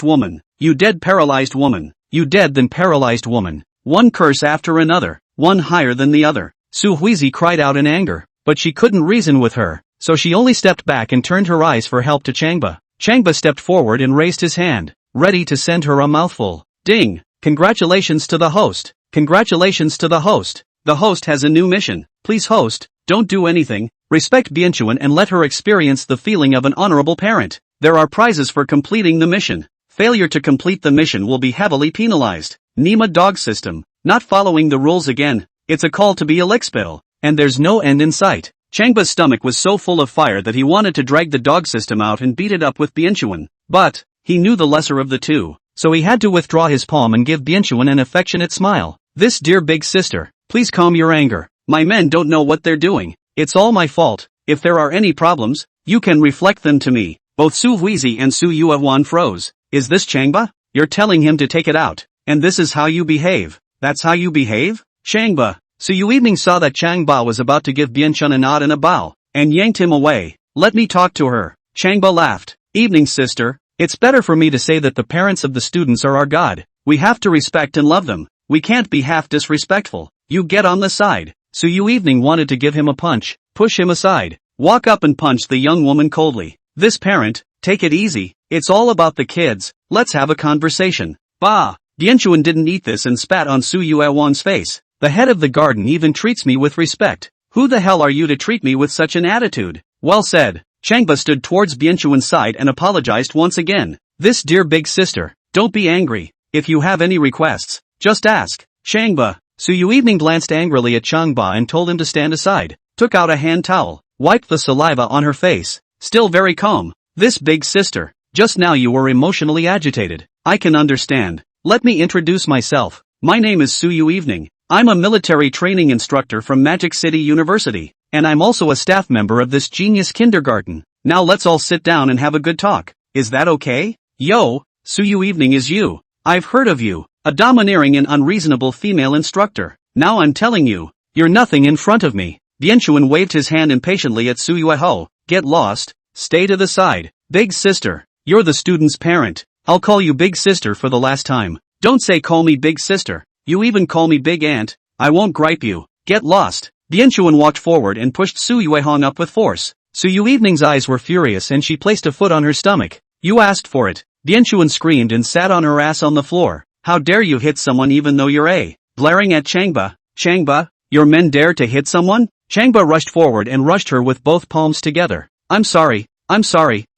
woman. You dead paralyzed woman. You dead then paralyzed woman. One curse after another, one higher than the other. Su Huizi cried out in anger, but she couldn't reason with her, so she only stepped back and turned her eyes for help to Changba. Changba stepped forward and raised his hand, ready to send her a mouthful. Ding! Congratulations to the host. Congratulations to the host. The host has a new mission. Please host, don't do anything. Respect Bianchuan and let her experience the feeling of an honorable parent. There are prizes for completing the mission. Failure to complete the mission will be heavily penalized. Nima dog system. Not following the rules again. It's a call to be expelled. And there's no end in sight. Changba's stomach was so full of fire that he wanted to drag the dog system out and beat it up with Bianchuan. But, he knew the lesser of the two, so he had to withdraw his palm and give Bianchuan an affectionate smile. This dear big sister, please calm your anger. My men don't know what they're doing. It's all my fault. If there are any problems, you can reflect them to me. Both Su Yui and Su Yui froze. Is this Changba? You're telling him to take it out. And this is how you behave? That's how you behave? Changba. Su Yui saw that Changba was about to give Bianchun a nod and a bow, and yanked him away. Let me talk to her. Changba laughed. Evening sister. It's better for me to say that the parents of the students are our god. We have to respect and love them. We can't be half disrespectful. You get on the side. Su Yui wanted to give him a punch, push him aside, walk up and punch the young woman coldly. This parent, take it easy. It's all about the kids. Let's have a conversation. Bah! Bianchun didn't eat this and spat on Su Yui's face. The head of the garden even treats me with respect. Who the hell are you to treat me with such an attitude? Well said. Changba stood towards Bianchun's side and apologized once again. This dear big sister, don't be angry. If you have any requests, just ask. Changba. Su Yui glanced angrily at Changba and told him to stand aside, took out a hand towel, wiped the saliva on her face, still very calm. This big sister, just now you were emotionally agitated. I can understand. Let me introduce myself. My name is Su Yui. I'm a military training instructor from Magic City University, and I'm also a staff member of this genius kindergarten. Now let's all sit down and have a good talk. Is that okay? Yo, Su Yui is you. I've heard of you. A domineering and unreasonable female instructor. Now I'm telling you, you're nothing in front of me. Bianchun waved his hand impatiently at Su Yui. Get lost. Stay to the side. Big sister. You're the student's parent. I'll call you big sister for the last time. Don't say call me big sister. You even call me big aunt. I won't gripe you. Get lost. Bianchun walked forward and pushed Su Yui up with force. Su Yui's eyes were furious and she placed a foot on her stomach. You asked for it. Bianchun screamed and sat on her ass on the floor. How dare you hit someone even though you're a. Glaring at Changba. Changba, your men dare to hit someone? Changba rushed forward and rushed her with both palms together. I'm sorry,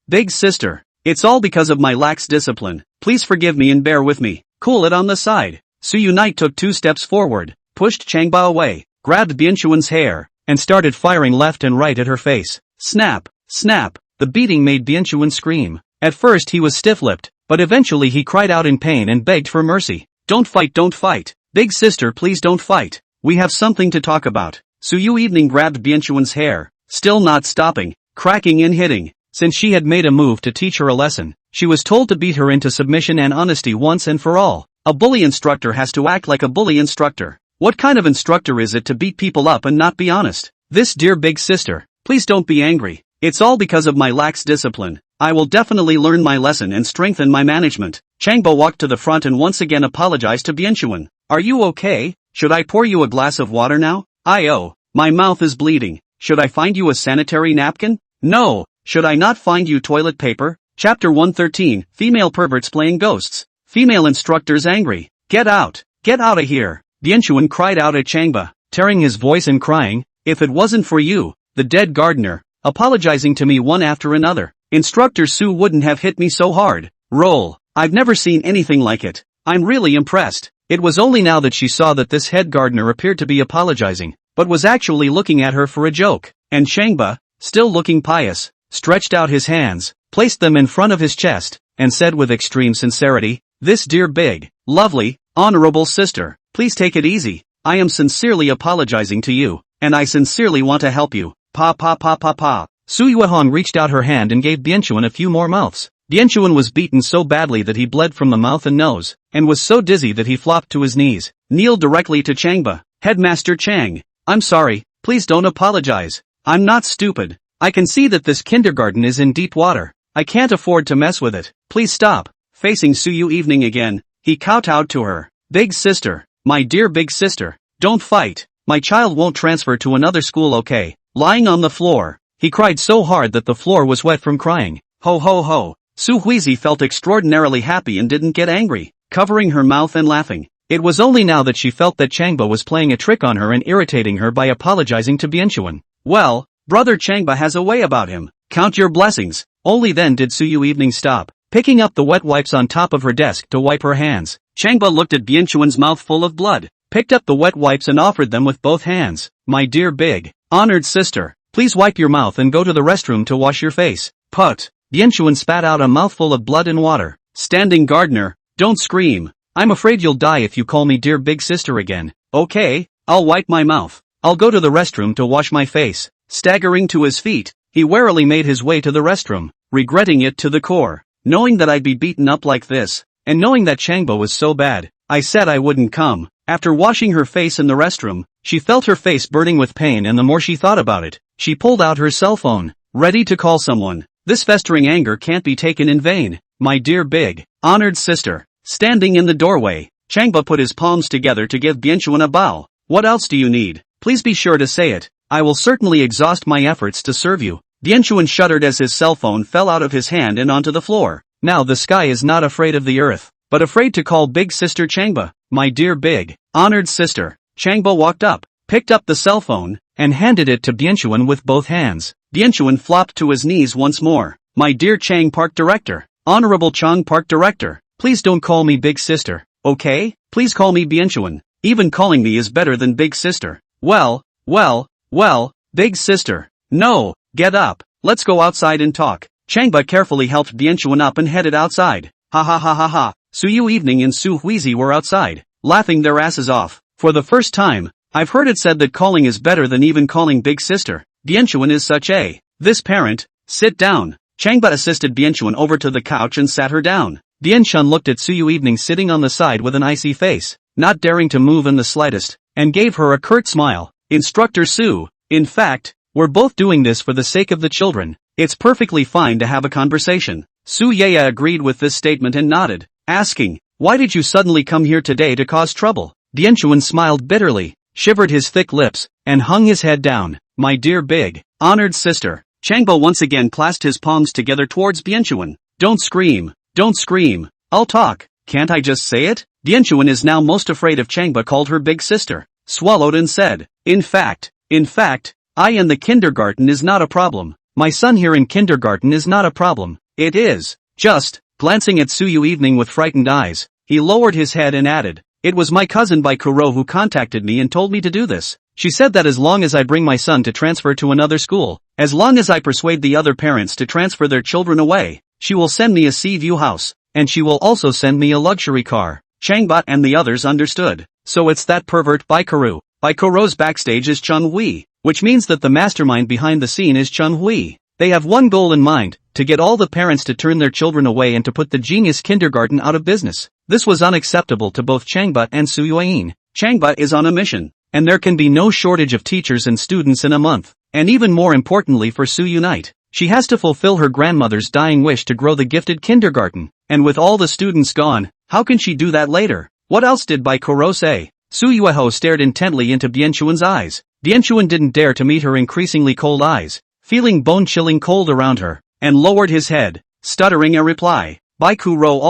big sister. It's all because of my lax discipline. Please forgive me and bear with me. Cool it on the side. Su Yui took 2 steps forward, pushed Changba away, grabbed Bianchun's hair, and started firing left and right at her face. Snap, snap. The beating made Bianchun scream. At first he was stiff-lipped, but eventually he cried out in pain and begged for mercy. Don't fight. Big sister, please don't fight. We have something to talk about. Su Yui grabbed Bianchun's hair, still not stopping, cracking and hitting. Since she had made a move to teach her a lesson, she was told to beat her into submission and honesty once and for all. A bully instructor has to act like a bully instructor. What kind of instructor is it to beat people up and not be honest? This dear big sister, please don't be angry. It's all because of my lax discipline. I will definitely learn my lesson and strengthen my management. Changba walked to the front and once again apologized to Bianchun. Are you okay? Should I pour you a glass of water now? My mouth is bleeding. Should I find you a sanitary napkin? No. Should I not find you toilet paper? Chapter 113, Female Perverts Playing Ghosts. Female instructors angry. Get out of here. Bianchun cried out at Changba, tearing his voice and crying, if it wasn't for you, the dead gardener, apologizing to me one after another, Instructor Su wouldn't have hit me so hard. Roll. I've never seen anything like it. I'm really impressed. It was only now that she saw that this head gardener appeared to be apologizing, but was actually looking at her for a joke, and Changba, still looking pious, stretched out his hands, placed them in front of his chest, and said with extreme sincerity, this dear big, lovely, honorable sister, please take it easy. I am sincerely apologizing to you, and I sincerely want to help you. Pa. Su Yui reached out her hand and gave Bianchun a few more mouths. Bianchun was beaten so badly that he bled from the mouth and nose, and was so dizzy that he flopped to his knees, kneeled directly to Changba. Headmaster Chang, I'm sorry, please don't apologize. I'm not stupid. I can see that this kindergarten is in deep water. I can't afford to mess with it. Please stop. Facing Su Yui again, he kowtowed to her. Big sister, my dear big sister, don't fight. My child won't transfer to another school, okay? Lying on the floor, he cried so hard that the floor was wet from crying. Ho. Su Yui felt extraordinarily happy and didn't get angry, covering her mouth and laughing. It was only now that she felt that Changba was playing a trick on her and irritating her by apologizing to Bianchun. Well, brother Changba has a way about him. Count your blessings. Only then did Su Yui stop, picking up the wet wipes on top of her desk to wipe her hands. Changba looked at Bianchun's mouth full of blood, picked up the wet wipes and offered them with both hands. My dear big, honored sister, please wipe your mouth and go to the restroom to wash your face. Put. Bianchun spat out a mouthful of blood and water. Standing gardener, don't scream. I'm afraid you'll die if you call me dear big sister again. Okay, I'll wipe my mouth. I'll go to the restroom to wash my face. Staggering to his feet, he warily made his way to the restroom, regretting it to the core. Knowing that I'd be beaten up like this, and knowing that Changba was so bad, I said I wouldn't come. After washing her face in the restroom, she felt her face burning with pain, and the more she thought about it, she pulled out her cell phone, ready to call someone. This festering anger can't be taken in vain. My dear big, honored sister. Standing in the doorway, Changba put his palms together to give Bianchuan a bow. What else do you need? Please be sure to say it. I will certainly exhaust my efforts to serve you. Bianchuan shuddered as his cell phone fell out of his hand and onto the floor. Now the sky is not afraid of the earth, but afraid to call big sister Changba. My dear big, honored sister. Changba walked up, picked up the cell phone, and handed it to Bianchuan with both hands. Bianchuan flopped to his knees once more. My dear Chang Park Director. Honorable Chang Park Director. Please don't call me big sister, okay? Please call me Bianchuan. Even calling me is better than big sister. Well, big sister. No, get up. Let's go outside and talk. Changba carefully helped Bianchuan up and headed outside. Ha ha ha ha ha. Su Yui Evening and Su Huizi were outside, laughing their asses off. For the first time, I've heard it said that calling is better than even calling big sister. Bianchuan is such a. This parent. Sit down. Changba assisted Bianchuan over to the couch and sat her down. Bianchuan looked at Su Yui Evening sitting on the side with an icy face, not daring to move in the slightest, and gave her a curt smile. Instructor Su, in fact, we're both doing this for the sake of the children. It's perfectly fine to have a conversation. Su Yui agreed with this statement and nodded, asking, why did you suddenly come here today to cause trouble? Bianchuan smiled bitterly, shivered his thick lips, and hung his head down. My dear big, honored sister. Changba once again clasped his palms together towards Bianchuan. Don't scream. Don't scream. I'll talk. Can't I just say it? Bianchuan is now most afraid of Changba called her big sister. Swallowed and said, In fact, I in the kindergarten is not a problem. My son here in kindergarten is not a problem. It is. Just, glancing at Su Yui Evening with frightened eyes, he lowered his head and added, it was my cousin Baikuro who contacted me and told me to do this. She said that as long as I bring my son to transfer to another school, as long as I persuade the other parents to transfer their children away, she will send me a sea view house, and she will also send me a luxury car. Changbot and the others understood. So it's that pervert Baikuro. Baikuro's backstage is Chun Hui, which means that the mastermind behind the scene is Chun Hui. They have one goal in mind, to get all the parents to turn their children away and to put the genius kindergarten out of business. This was unacceptable to both Changbot and Su Yui. Changbot is on a mission, and there can be no shortage of teachers and students in a month. And even more importantly for Su Unite, she has to fulfill her grandmother's dying wish to grow the gifted kindergarten. And with all the students gone, how can she do that later? What else did Baikuro say? Su Yueho stared intently into Bianchuan's eyes. Bianchuan didn't dare to meet her increasingly cold eyes, feeling bone-chilling cold around her, and lowered his head, stuttering a reply. Baikuro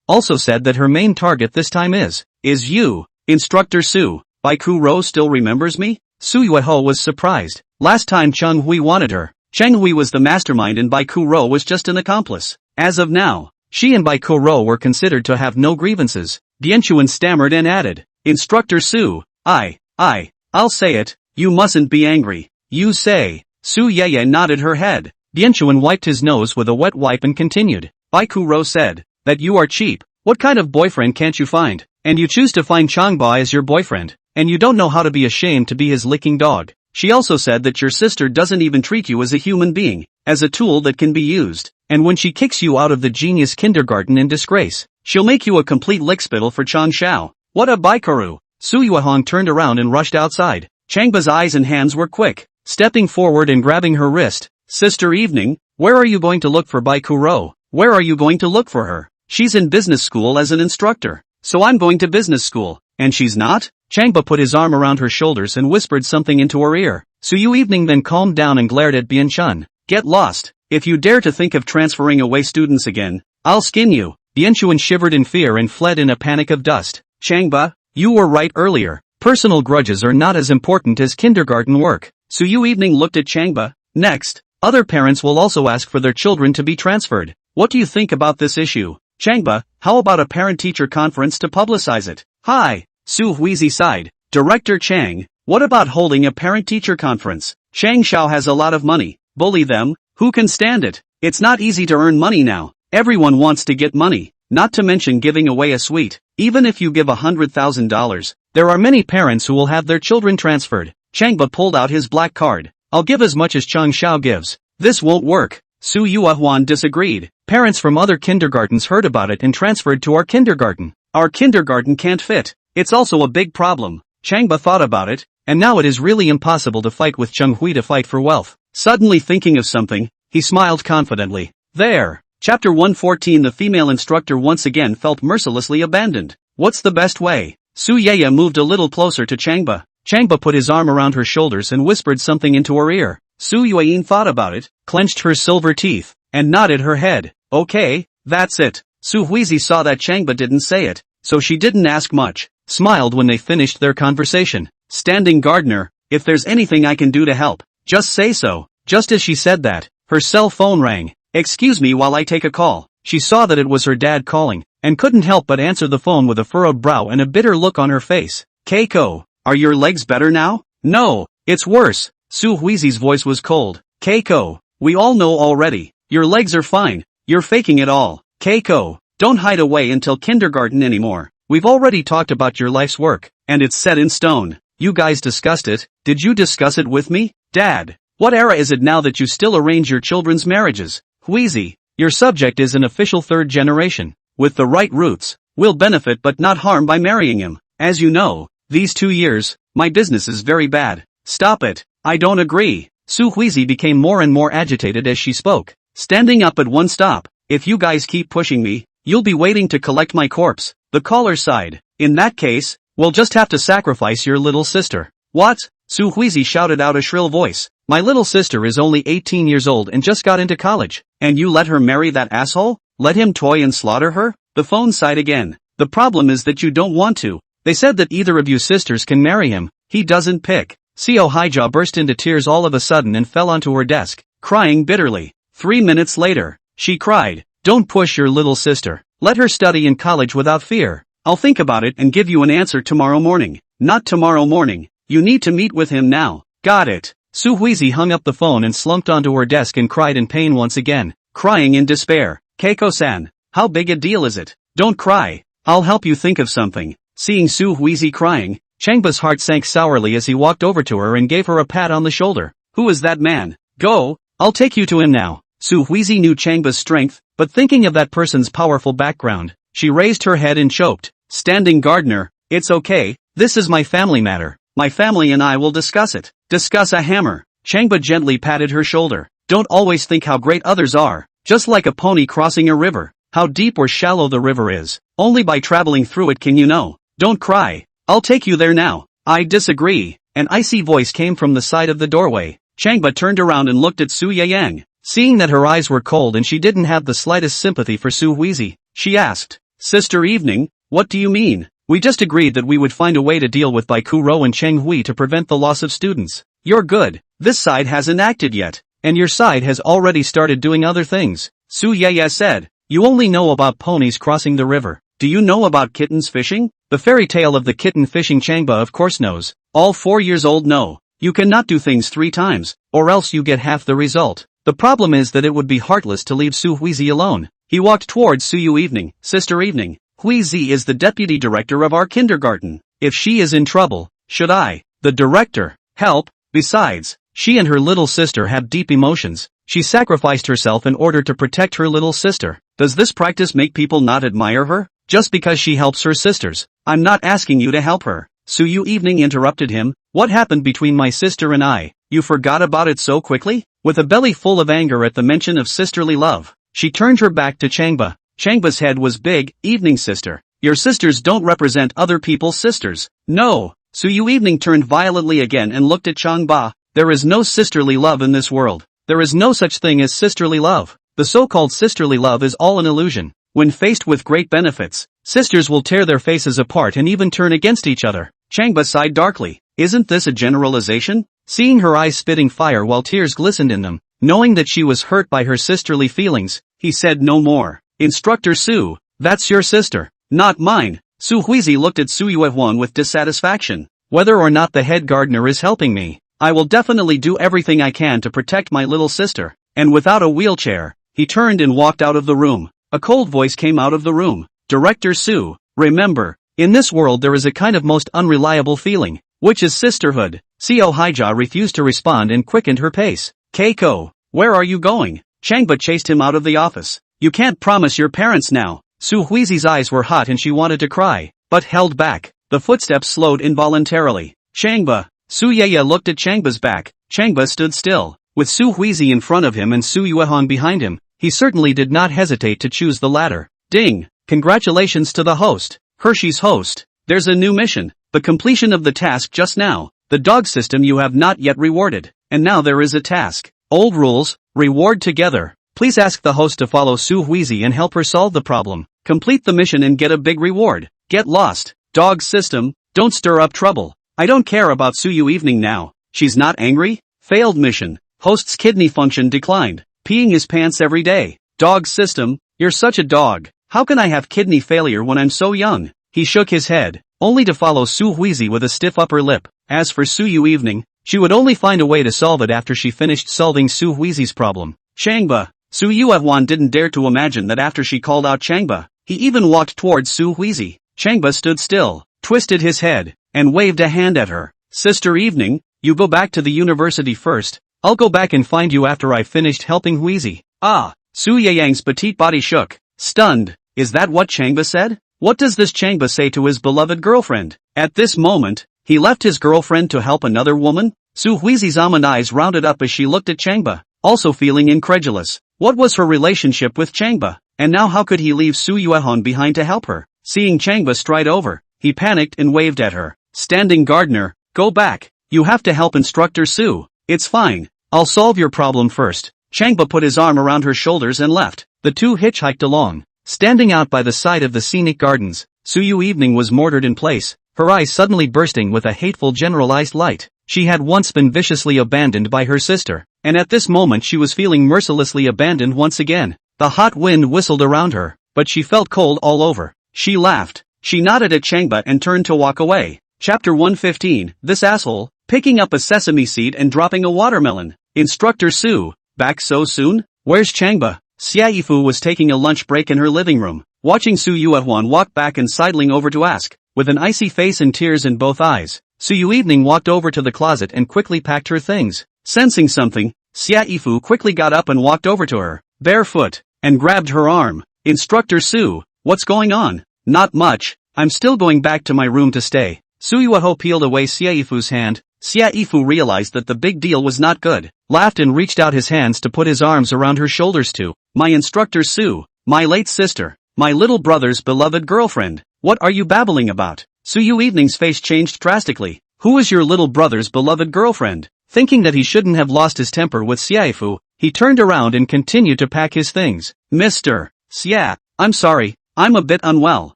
also said that her main target this time is you, Instructor Su. Baikuro still remembers me? Su Yueho was surprised. Last time Cheng Hui wanted her, Cheng Hui was the mastermind and Baikuro was just an accomplice. As of now, she and Baikuro were considered to have no grievances. Bianchuan stammered and added, Instructor Su, I'll say it, you mustn't be angry. You say. Su Yeye nodded her head. Bianchuan wiped his nose with a wet wipe and continued. Baikuro said, that you are cheap. What kind of boyfriend can't you find? And you choose to find Changba as your boyfriend, and you don't know how to be ashamed to be his licking dog. She also said that your sister doesn't even treat you as a human being, as a tool that can be used, and when she kicks you out of the genius kindergarten in disgrace, she'll make you a complete lickspittle for Chang Shao. What a Baikuru! Su Yuehong turned around and rushed outside. Changba's eyes and hands were quick, stepping forward and grabbing her wrist. Sister Evening, where are you going to look for Baikuro? Where are you going to look for her? She's in business school as an instructor, so I'm going to business school. And she's not? Changba put his arm around her shoulders and whispered something into her ear. Su Yu Evening then calmed down and glared at Bianchun. Get lost. If you dare to think of transferring away students again, I'll skin you. Bianchuan shivered in fear and fled in a panic of dust. Changba, you were right earlier. Personal grudges are not as important as kindergarten work. Su Yu Evening looked at Changba. Next, other parents will also ask for their children to be transferred. What do you think about this issue? Changba, how about a parent-teacher conference to publicize it? Hi. Su Huizi sighed. Director Chang, what about holding a parent-teacher conference? Chang Shao has a lot of money. Bully them. Who can stand it? It's not easy to earn money now. Everyone wants to get money, not to mention giving away a sweet. Even if you give $100,000, There are many parents who will have their children transferred. Changba pulled out his black card. I'll give as much as Chang Xiao gives. This won't work. Su Yui disagreed. Parents from other kindergartens heard about it and transferred to our kindergarten. Our kindergarten can't fit. It's also a big problem. Changba thought about it, and now it is really impossible to fight with Cheng Hui to fight for wealth. Suddenly thinking of something, he smiled confidently. There. Chapter 114. The female instructor once again felt mercilessly abandoned. What's the best way? Su Yui moved a little closer to Changba. Changba put his arm around her shoulders and whispered something into her ear. Su Yui thought about it, clenched her silver teeth, and nodded her head. Okay, that's it. Su Huizi saw that Changba didn't say it, so she didn't ask much, smiled when they finished their conversation. Standing gardener, if there's anything I can do to help, just say so. Just as she said that, her cell phone rang. Excuse me while I take a call. She saw that it was her dad calling, and couldn't help but answer the phone with a furrowed brow and a bitter look on her face. Keiko, are your legs better now? No, it's worse. Su Huizi's voice was cold. Keiko, we all know already. Your legs are fine. You're faking it all. Keiko, don't hide away until kindergarten anymore. We've already talked about your life's work, and it's set in stone. You guys discussed it. Did you discuss it with me? Dad, what era is it now that you still arrange your children's marriages? Huizi, your subject is an official third generation. With the right roots, we'll benefit but not harm by marrying him. As you know, these 2 years, my business is very bad. Stop it. I don't agree. Su Huizi became more and more agitated as she spoke, standing up at one stop. If you guys keep pushing me, you'll be waiting to collect my corpse. The caller sighed. In that case, we'll just have to sacrifice your little sister. What? Su Huizi shouted out a shrill voice. My little sister is only 18 years old and just got into college. And you let her marry that asshole? Let him toy and slaughter her? The phone sighed again. The problem is that you don't want to. They said that either of you sisters can marry him. He doesn't pick. Seo Hijaw burst into tears all of a sudden and fell onto her desk, crying bitterly. 3 minutes later, she cried, don't push your little sister. Let her study in college without fear. I'll think about it and give you an answer tomorrow morning. Not tomorrow morning. You need to meet with him now. Got it. Su Huizi hung up the phone and slumped onto her desk and cried in pain once again, crying in despair. Keiko-san, how big a deal is it? Don't cry. I'll help you think of something. Seeing Su Huizi crying, Changba's heart sank sourly as he walked over to her and gave her a pat on the shoulder. Who is that man? Go, I'll take you to him now. Su Huizi knew Changba's strength, but thinking of that person's powerful background, she raised her head and choked. Standing gardener, it's okay, this is my family matter. My family and I will discuss it. Discuss a hammer. Changba gently patted her shoulder. Don't always think how great others are, just like a pony crossing a river. How deep or shallow the river is, only by traveling through it can you know. Don't cry. I'll take you there now. I disagree. An icy voice came from the side of the doorway. Changba turned around and looked at Su Yang. Seeing that her eyes were cold and she didn't have the slightest sympathy for Su Huizi, she asked, Sister Evening, what do you mean? We just agreed that we would find a way to deal with Baiku Ro and Cheng Hui to prevent the loss of students. You're good. This side hasn't acted yet, and your side has already started doing other things. Su Yeye said, you only know about ponies crossing the river. Do you know about kittens fishing? The fairy tale of the kitten fishing Changba of course knows. All 4 years old know. You cannot do things 3 times, or else you get half the result. The problem is that it would be heartless to leave Su Huizi alone. He walked towards Su Yu Evening. Sister Evening, Huizi is the deputy director of our kindergarten. If she is in trouble, should I, the director, help? Besides, she and her little sister have deep emotions. She sacrificed herself in order to protect her little sister. Does this practice make people not admire her? Just because she helps her sisters. I'm not asking you to help her. Su Yu Evening interrupted him. What happened between my sister and I? You forgot about it so quickly? With a belly full of anger at the mention of sisterly love, she turned her back to Changba. Changba's head was big. Evening sister. Your sisters don't represent other people's sisters. No. Su Yu Evening turned violently again and looked at Changba. There is no sisterly love in this world. There is no such thing as sisterly love. The so-called sisterly love is all an illusion. When faced with great benefits, sisters will tear their faces apart and even turn against each other. Changba sighed darkly. Isn't this a generalization? Seeing her eyes spitting fire while tears glistened in them, knowing that she was hurt by her sisterly feelings, he said no more. Instructor Su, that's your sister, not mine. Su Huizi looked at Su Yuehuan with dissatisfaction. Whether or not the head gardener is helping me, I will definitely do everything I can to protect my little sister. And without a wheelchair, he turned and walked out of the room. A cold voice came out of the room. Director Su, remember, In this world there is a kind of most unreliable feeling, which is sisterhood. Seo Haija refused to respond and quickened her pace. Keiko, where are you going? Changba chased him out of the office. You can't promise your parents now. Su Huizi's eyes were hot and she wanted to cry, but held back. The footsteps slowed involuntarily. Changba. Su Yui looked at Changba's back. Changba stood still. With Su Huizi in front of him and Su Yuehong behind him, he certainly did not hesitate to choose the latter. Ding! Congratulations to the host. Hershey's host. There's a new mission. The completion of the task just now. The dog system you have not yet rewarded. And now there is a task. Old rules, reward together. Please ask the host to follow Su Huizi and help her solve the problem. Complete the mission and get a big reward. Get lost. Dog system, don't stir up trouble. I don't care about Su Yu evening now. She's not angry? Failed mission. Host's kidney function declined. Peeing his pants every day. Dog system, you're such a dog. How can I have kidney failure when I'm so young? He shook his head, only to follow Su Huizi with a stiff upper lip. As for Su Yu evening, she would only find a way to solve it after she finished solving Su Huizi's problem. Changba. Su Yuehwan didn't dare to imagine that after she called out Changba, he even walked towards Su Huizi. Changba stood still, twisted his head, and waved a hand at her. Sister evening, you go back to the university first. I'll go back and find you after I've finished helping Huizi. Ah, Su Yang's petite body shook. Stunned. Is that what Changba said? What does this Changba say to his beloved girlfriend? At this moment, he left his girlfriend to help another woman? Su Huizi's almond eyes rounded up as she looked at Changba, also feeling incredulous. What was her relationship with Changba? And now how could he leave Su Yuehong behind to help her? Seeing Changba stride over, he panicked and waved at her. Standing gardener, go back. You have to help Instructor Su. It's fine. I'll solve your problem first. Changba put his arm around her shoulders and left. The two hitchhiked along. Standing out by the side of the scenic gardens, Su Yu evening was mortared in place, her eyes suddenly bursting with a hateful generalized light. She had once been viciously abandoned by her sister, and at this moment she was feeling mercilessly abandoned once again. The hot wind whistled around her, but she felt cold all over. She laughed. She nodded at Changba and turned to walk away. Chapter 115, this asshole, picking up a sesame seed and dropping a watermelon. Instructor Su, back so soon? Where's Changba? Xia Yifu was taking a lunch break in her living room, watching Su Yuehwan walk back and sidling over to ask. With an icy face and tears in both eyes, Su Yu evening walked over to the closet and quickly packed her things. Sensing something, Xia Yifu quickly got up and walked over to her, barefoot, and grabbed her arm. Instructor Su, what's going on? Not much, I'm still going back to my room to stay. Su Yueho peeled away Xia Yifu's hand. Xia Yifu realized that the big deal was not good, laughed and reached out his hands to put his arms around her shoulders too. My Instructor Su, my late sister, my little brother's beloved girlfriend, what are you babbling about? Su Yu evening's face changed drastically. Who is your little brother's beloved girlfriend? Thinking that he shouldn't have lost his temper with Xia Yifu, he turned around and continued to pack his things. Mr. Xia, I'm sorry, I'm a bit unwell.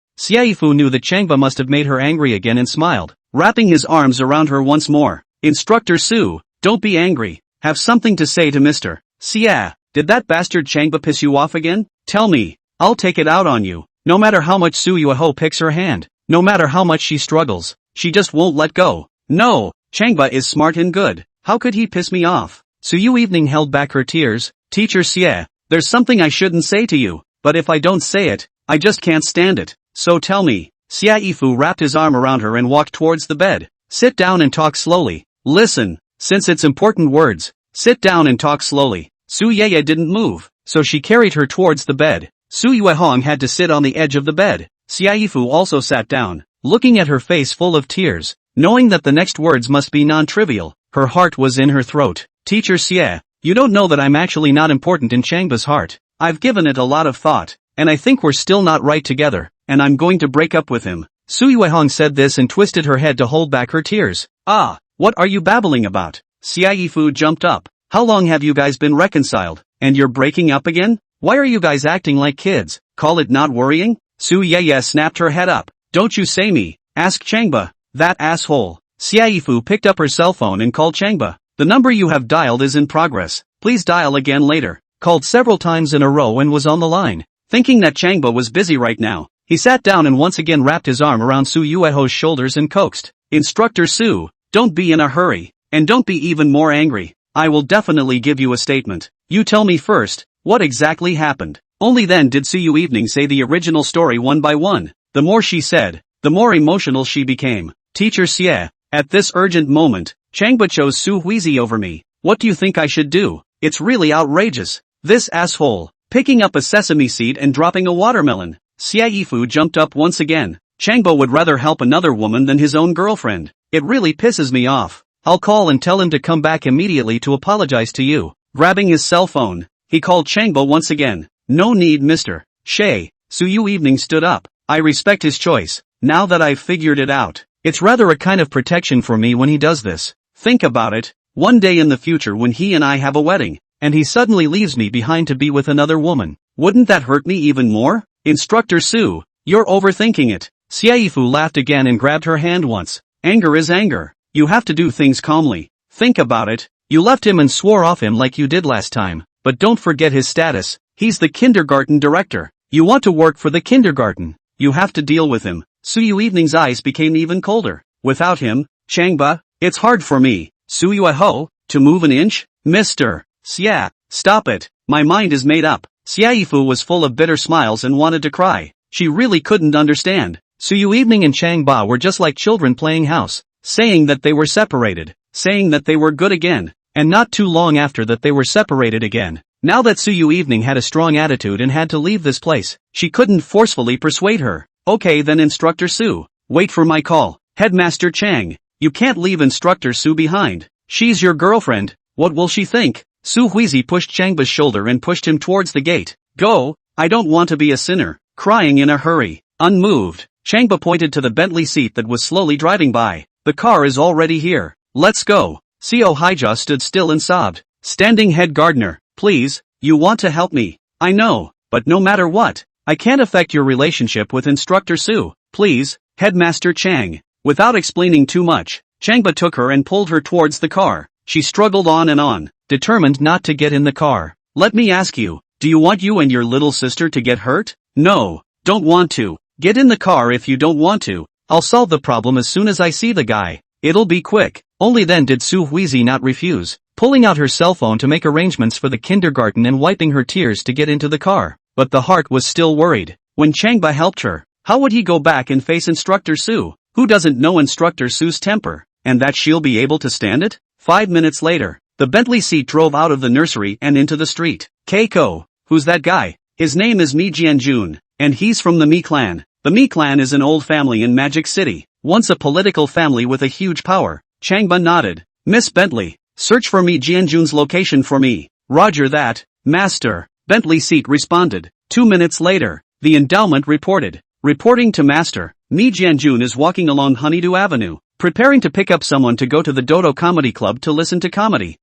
Xia Yifu knew that Changba must have made her angry again and smiled, wrapping his arms around her once more. Instructor Su, don't be angry. Have something to say to Mr. Xia. Did that bastard Changba piss you off again? Tell me. I'll take it out on you. No matter how much Su Yueho picks her hand, no matter how much she struggles, she just won't let go. No, Changba is smart and good. How could he piss me off? Su Yu evening held back her tears. Teacher Xie, there's something I shouldn't say to you, but if I don't say it, I just can't stand it. So tell me. Xia Yifu wrapped his arm around her and walked towards the bed. Sit down and talk slowly. Listen, since it's important words, sit down and talk slowly. Su Yeye didn't move, so she carried her towards the bed. Su Yuehong had to sit on the edge of the bed. Xia Yifu also sat down, looking at her face full of tears, knowing that the next words must be non-trivial. Her heart was in her throat. Teacher Xie, you don't know that I'm actually not important in Changba's heart. I've given it a lot of thought, and I think we're still not right together, and I'm going to break up with him. Su Yuehong said this and twisted her head to hold back her tears. Ah, what are you babbling about? Xia Yifu jumped up. How long have you guys been reconciled, and you're breaking up again? Why are you guys acting like kids? Call it not worrying? Su Yeye snapped her head up. Don't you say me, ask Changba, that asshole. Xia Yifu picked up her cell phone and called Changba. The number you have dialed is in progress, please dial again later. Called several times in a row and was on the line. Thinking that Changba was busy right now, he sat down and once again wrapped his arm around Su Yueho's shoulders and coaxed. Instructor Su, don't be in a hurry, and don't be even more angry. I will definitely give you a statement. You tell me first, what exactly happened? Only then did Su Yu evening say the original story one by one. The more she said, the more emotional she became. Teacher Xie, at this urgent moment, Changba chose Su Huizi over me. What do you think I should do? It's really outrageous. This asshole, picking up a sesame seed and dropping a watermelon. Xie Yifu jumped up once again. Changba would rather help another woman than his own girlfriend. It really pisses me off. I'll call and tell him to come back immediately to apologize to you. Grabbing his cell phone, he called Changba once again. No need, Mr. Shay. Su Yui stood up. I respect his choice. Now that I've figured it out, it's rather a kind of protection for me when he does this. Think about it. One day in the future when he and I have a wedding, and he suddenly leaves me behind to be with another woman. Wouldn't that hurt me even more? Instructor Su, you're overthinking it. Xiaifu laughed again and grabbed her hand once. Anger is anger. You have to do things calmly. Think about it. You left him and swore off him like you did last time. But don't forget his status. He's the kindergarten director. You want to work for the kindergarten. You have to deal with him. Su Yui's eyes became even colder. Without him, Changba, it's hard for me. Su Yuiho, to move an inch? Mr. Xia, stop it. My mind is made up. Xiaifu was full of bitter smiles and wanted to cry. She really couldn't understand. Su Yui and Changba were just like children playing house, saying that they were separated, saying that they were good again, and not too long after that they were separated again. Now that Su Yui had a strong attitude and had to leave this place, she couldn't forcefully persuade her. Okay then, Instructor Su, wait for my call. Headmaster Chang, you can't leave Instructor Su behind. She's your girlfriend. What will she think? Su Huizi pushed Changba's shoulder and pushed him towards the gate. Go, I don't want to be a sinner. Crying in a hurry. Unmoved, Changba pointed to the Bentley seat that was slowly driving by. The car is already here. Let's go. Seo Haija stood still and sobbed. Standing head gardener, please, you want to help me. I know, but no matter what, I can't affect your relationship with Instructor Su. Please, Headmaster Chang. Without explaining too much, Changba took her and pulled her towards the car. She struggled on and on, determined not to get in the car. Let me ask you, do you want you and your little sister to get hurt? No, don't want to. Get in the car if you don't want to. I'll solve the problem as soon as I see the guy. It'll be quick. Only then did Su Huizi not refuse, pulling out her cell phone to make arrangements for the kindergarten and wiping her tears to get into the car. But the heart was still worried. When Changba helped her, how would he go back and face Instructor Su, who doesn't know Instructor Su's temper, and that she'll be able to stand it? 5 minutes later, the Bentley seat drove out of the nursery and into the street. Keiko, who's that guy? His name is Mi Jianjun, and he's from the Mi clan. The Mi clan is an old family in Magic City, once a political family with a huge power. Changba nodded. Miss Bentley, search for Mi Jianjun's location for me. Roger that, Master. Bentley seat responded. 2 minutes later, the endowment reported. Reporting to Master, Mi Jianjun is walking along Honeydew Avenue, preparing to pick up someone to go to the Dodo Comedy Club to listen to comedy.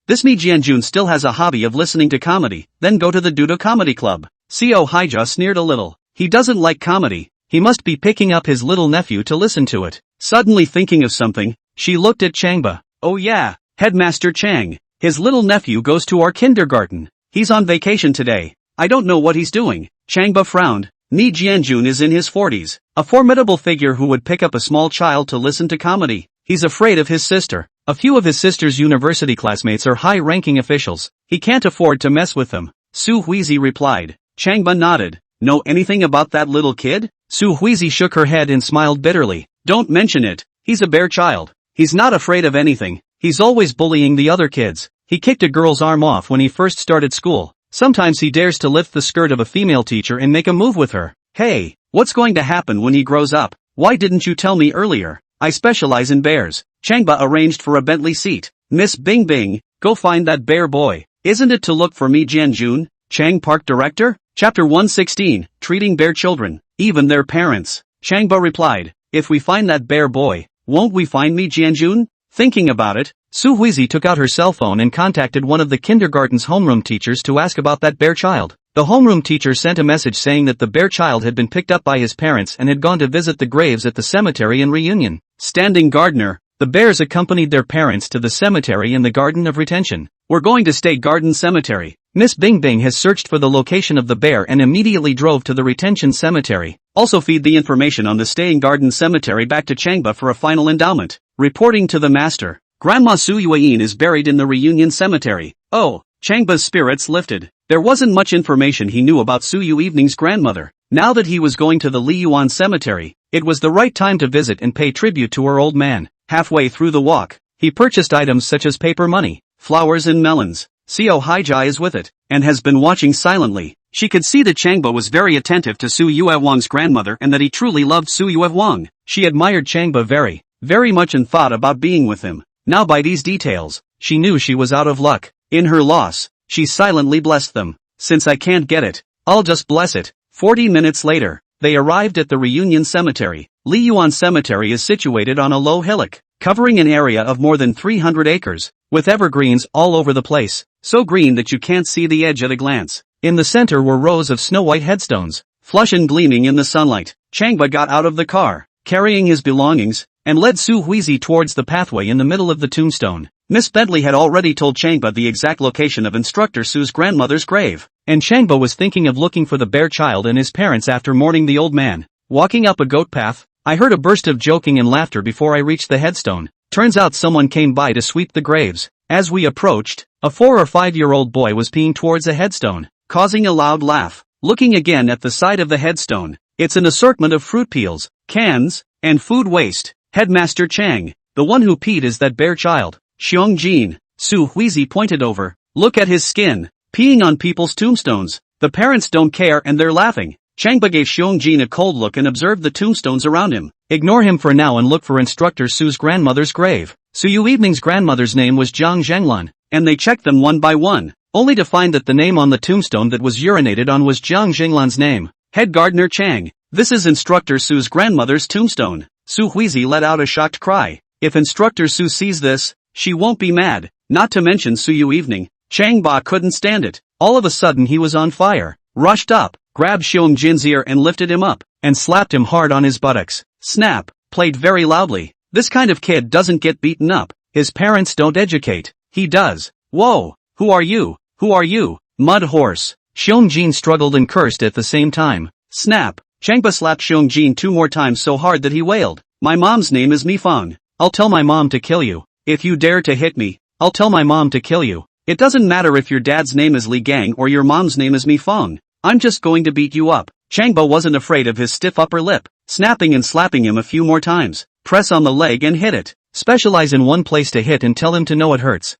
This Mi Jianjun still has a hobby of listening to comedy, then go to the Dodo Comedy Club. Seo Haija sneered a little. He doesn't like comedy. He must be picking up his little nephew to listen to it. Suddenly thinking of something, she looked at Changba. Oh yeah, Headmaster Chang. His little nephew goes to our kindergarten. He's on vacation today. I don't know what he's doing. Changba frowned. Mi Jianjun is in his 40s, a formidable figure who would pick up a small child to listen to comedy. He's afraid of his sister. A few of his sister's university classmates are high-ranking officials. He can't afford to mess with them. Su Huizi replied. Changba nodded. Know anything about that little kid? Su Huizi shook her head and smiled bitterly. Don't mention it. He's a bare child. He's not afraid of anything. He's always bullying the other kids. He kicked a girl's arm off when he first started school. Sometimes he dares to lift the skirt of a female teacher and make a move with her. Hey, what's going to happen when he grows up? Why didn't you tell me earlier? I specialize in bears. Changba arranged for a Bentley seat. Miss Bing Bing, go find that bear boy. Isn't it to look for Mi Jianjun, Chang Park Director? Chapter 116, Treating Bear Children, Even Their Parents. Changba replied, if we find that bear boy, won't we find Mi Jianjun? Thinking about it, Su Huizi took out her cell phone and contacted one of the kindergarten's homeroom teachers to ask about that bear child. The homeroom teacher sent a message saying that the bear child had been picked up by his parents and had gone to visit the graves at the cemetery in Reunion. Standing gardener, the bears accompanied their parents to the cemetery in the Garden of Retention. We're going to State Garden Cemetery. Miss Bing Bing has searched for the location of the bear and immediately drove to the Retention Cemetery. Also feed the information on the Staying Garden Cemetery back to Changba for a final endowment. Reporting to the master. Grandma Su Yui is buried in the Reunion Cemetery. Oh, Changba's spirits lifted. There wasn't much information he knew about Su Yui's grandmother. Now that he was going to the Liyuan Cemetery, It was the right time to visit and pay tribute to her old man. Halfway through the walk, he purchased items such as paper money, flowers and melons. Seo Haijai is with it, and has been watching silently. She could see that Changba was very attentive to Su Yui Wang's grandmother and that he truly loved Su Yui Wang. She admired Changba very much and thought about being with him. Now by these details, she knew she was out of luck. In her loss, she silently blessed them. Since I can't get it, I'll just bless it. 40 minutes later, they arrived at the reunion cemetery. Liyuan Cemetery is situated on a low hillock, covering an area of more than 300 acres, with evergreens all over the place, so green that you can't see the edge at a glance. In the center were rows of snow-white headstones, flush and gleaming in the sunlight. Changba got out of the car, carrying his belongings, and led Su Huizi towards the pathway in the middle of the tombstone. Miss Bentley had already told Changba the exact location of Instructor Su's grandmother's grave, and Changba was thinking of looking for the bear child and his parents after mourning the old man. Walking up a goat path, I heard a burst of joking and laughter before I reached the headstone. Turns out someone came by to sweep the graves. As we approached, a 4 or 5-year-old boy was peeing towards a headstone, causing a loud laugh. Looking again at the side of the headstone, it's an assortment of fruit peels, cans, and food waste. Headmaster Chang, the one who peed is that bear child. Xiong Jin, Su Huizi pointed over. Look at his skin, peeing on people's tombstones. The parents don't care and they're laughing. Changba gave Xiong Jin a cold look and observed the tombstones around him. Ignore him for now and look for Instructor Su's grandmother's grave. Su Yui's grandmother's name was Jiang Zhenglan, and they checked them one by one, only to find that the name on the tombstone that was urinated on was Jiang Zhenglan's name. Head Gardener Chang, this is Instructor Su's grandmother's tombstone. Su Huizi let out a shocked cry. If Instructor Su sees this, she won't be mad. Not to mention Su Yui. Changba couldn't stand it. All of a sudden he was on fire, rushed up, grabbed Xiong Jin's ear and lifted him up, and slapped him hard on his buttocks. Snap, played very loudly. This kind of kid doesn't get beaten up. His parents don't educate. He does. Whoa, who are you? Who are you? Mud horse. Xiong Jin struggled and cursed at the same time. Snap. Changba slapped Xiong Jin 2 more times so hard that he wailed. My mom's name is Mi Feng. I'll tell my mom to kill you. If you dare to hit me, I'll tell my mom to kill you. It doesn't matter if your dad's name is Li Gang or your mom's name is Mi Feng. I'm just going to beat you up. Changba wasn't afraid of his stiff upper lip, snapping and slapping him a few more times. Press on the leg and hit it. Specialize in one place to hit and tell him to know it hurts.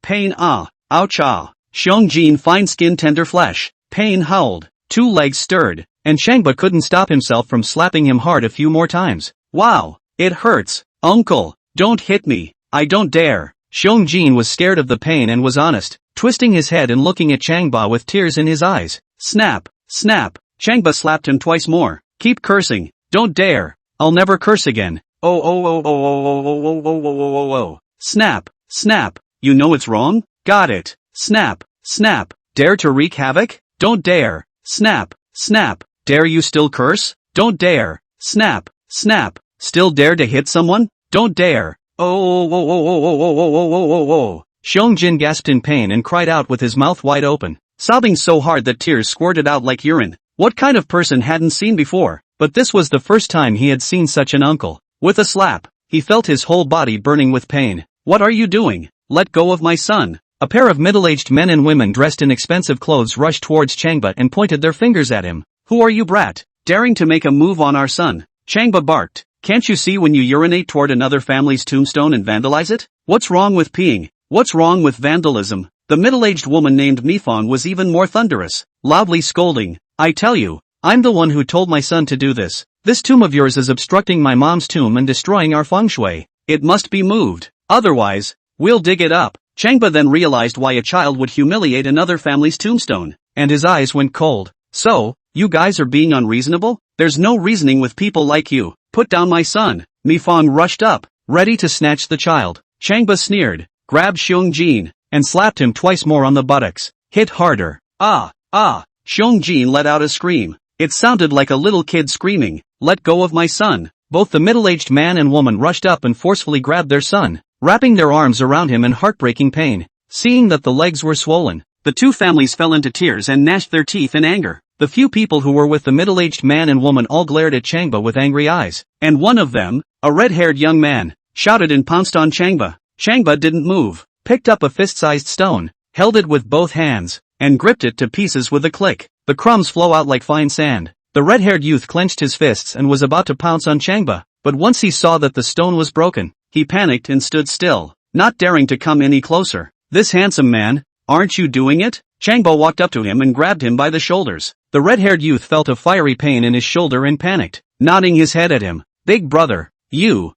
Pain ouch Xiong Jin fine skin tender flesh. Pain howled. 2 legs stirred, and Changba couldn't stop himself from slapping him hard a few more times. Wow, it hurts. Uncle, don't hit me. I don't dare. Xiong Jin was scared of the pain and was honest, twisting his head and looking at Changba with tears in his eyes. Snap, snap. Changba slapped him twice more. Keep cursing. Don't dare. I'll never curse again. Snap, snap. You know it's wrong? Got it. Snap, snap. Dare to wreak havoc? Don't dare. Snap, snap. Dare you still curse? Don't dare. Snap, snap. Still dare to hit someone? Don't dare. Xiong Jin gasped in pain and cried out with his mouth wide open, sobbing so hard that tears squirted out like urine. What kind of person hadn't seen before? But this was the first time he had seen such an uncle. With a slap, he felt his whole body burning with pain. What are you doing? Let go of my son. A pair of middle-aged men and women dressed in expensive clothes rushed towards Changba and pointed their fingers at him. Who are you, brat? Daring to make a move on our son? Changba barked. Can't you see when you urinate toward another family's tombstone and vandalize it? What's wrong with peeing? What's wrong with vandalism? The middle-aged woman named Mifong was even more thunderous, loudly scolding. I tell you, I'm the one who told my son to do this. This tomb of yours is obstructing my mom's tomb and destroying our feng shui. It must be moved. Otherwise, we'll dig it up. Changba then realized why a child would humiliate another family's tombstone, and his eyes went cold. So, you guys are being unreasonable? There's no reasoning with people like you. Put down my son. Mifong rushed up, ready to snatch the child. Changba sneered, grabbed Xiong Jin, and slapped him twice more on the buttocks. Hit harder. Xiong Jin let out a scream. It sounded like a little kid screaming, let go of my son. Both the middle-aged man and woman rushed up and forcefully grabbed their son, wrapping their arms around him in heartbreaking pain. Seeing that the legs were swollen, the two families fell into tears and gnashed their teeth in anger. The few people who were with the middle-aged man and woman all glared at Changba with angry eyes, and one of them, a red-haired young man, shouted and pounced on Changba. Changba didn't move, picked up a fist-sized stone, held it with both hands, and gripped it to pieces with a click. The crumbs flow out like fine sand. The red-haired youth clenched his fists and was about to pounce on Changba, but once he saw that the stone was broken, he panicked and stood still, not daring to come any closer. This handsome man, aren't you doing it? Changba walked up to him and grabbed him by the shoulders. The red-haired youth felt a fiery pain in his shoulder and panicked, nodding his head at him. Big brother, you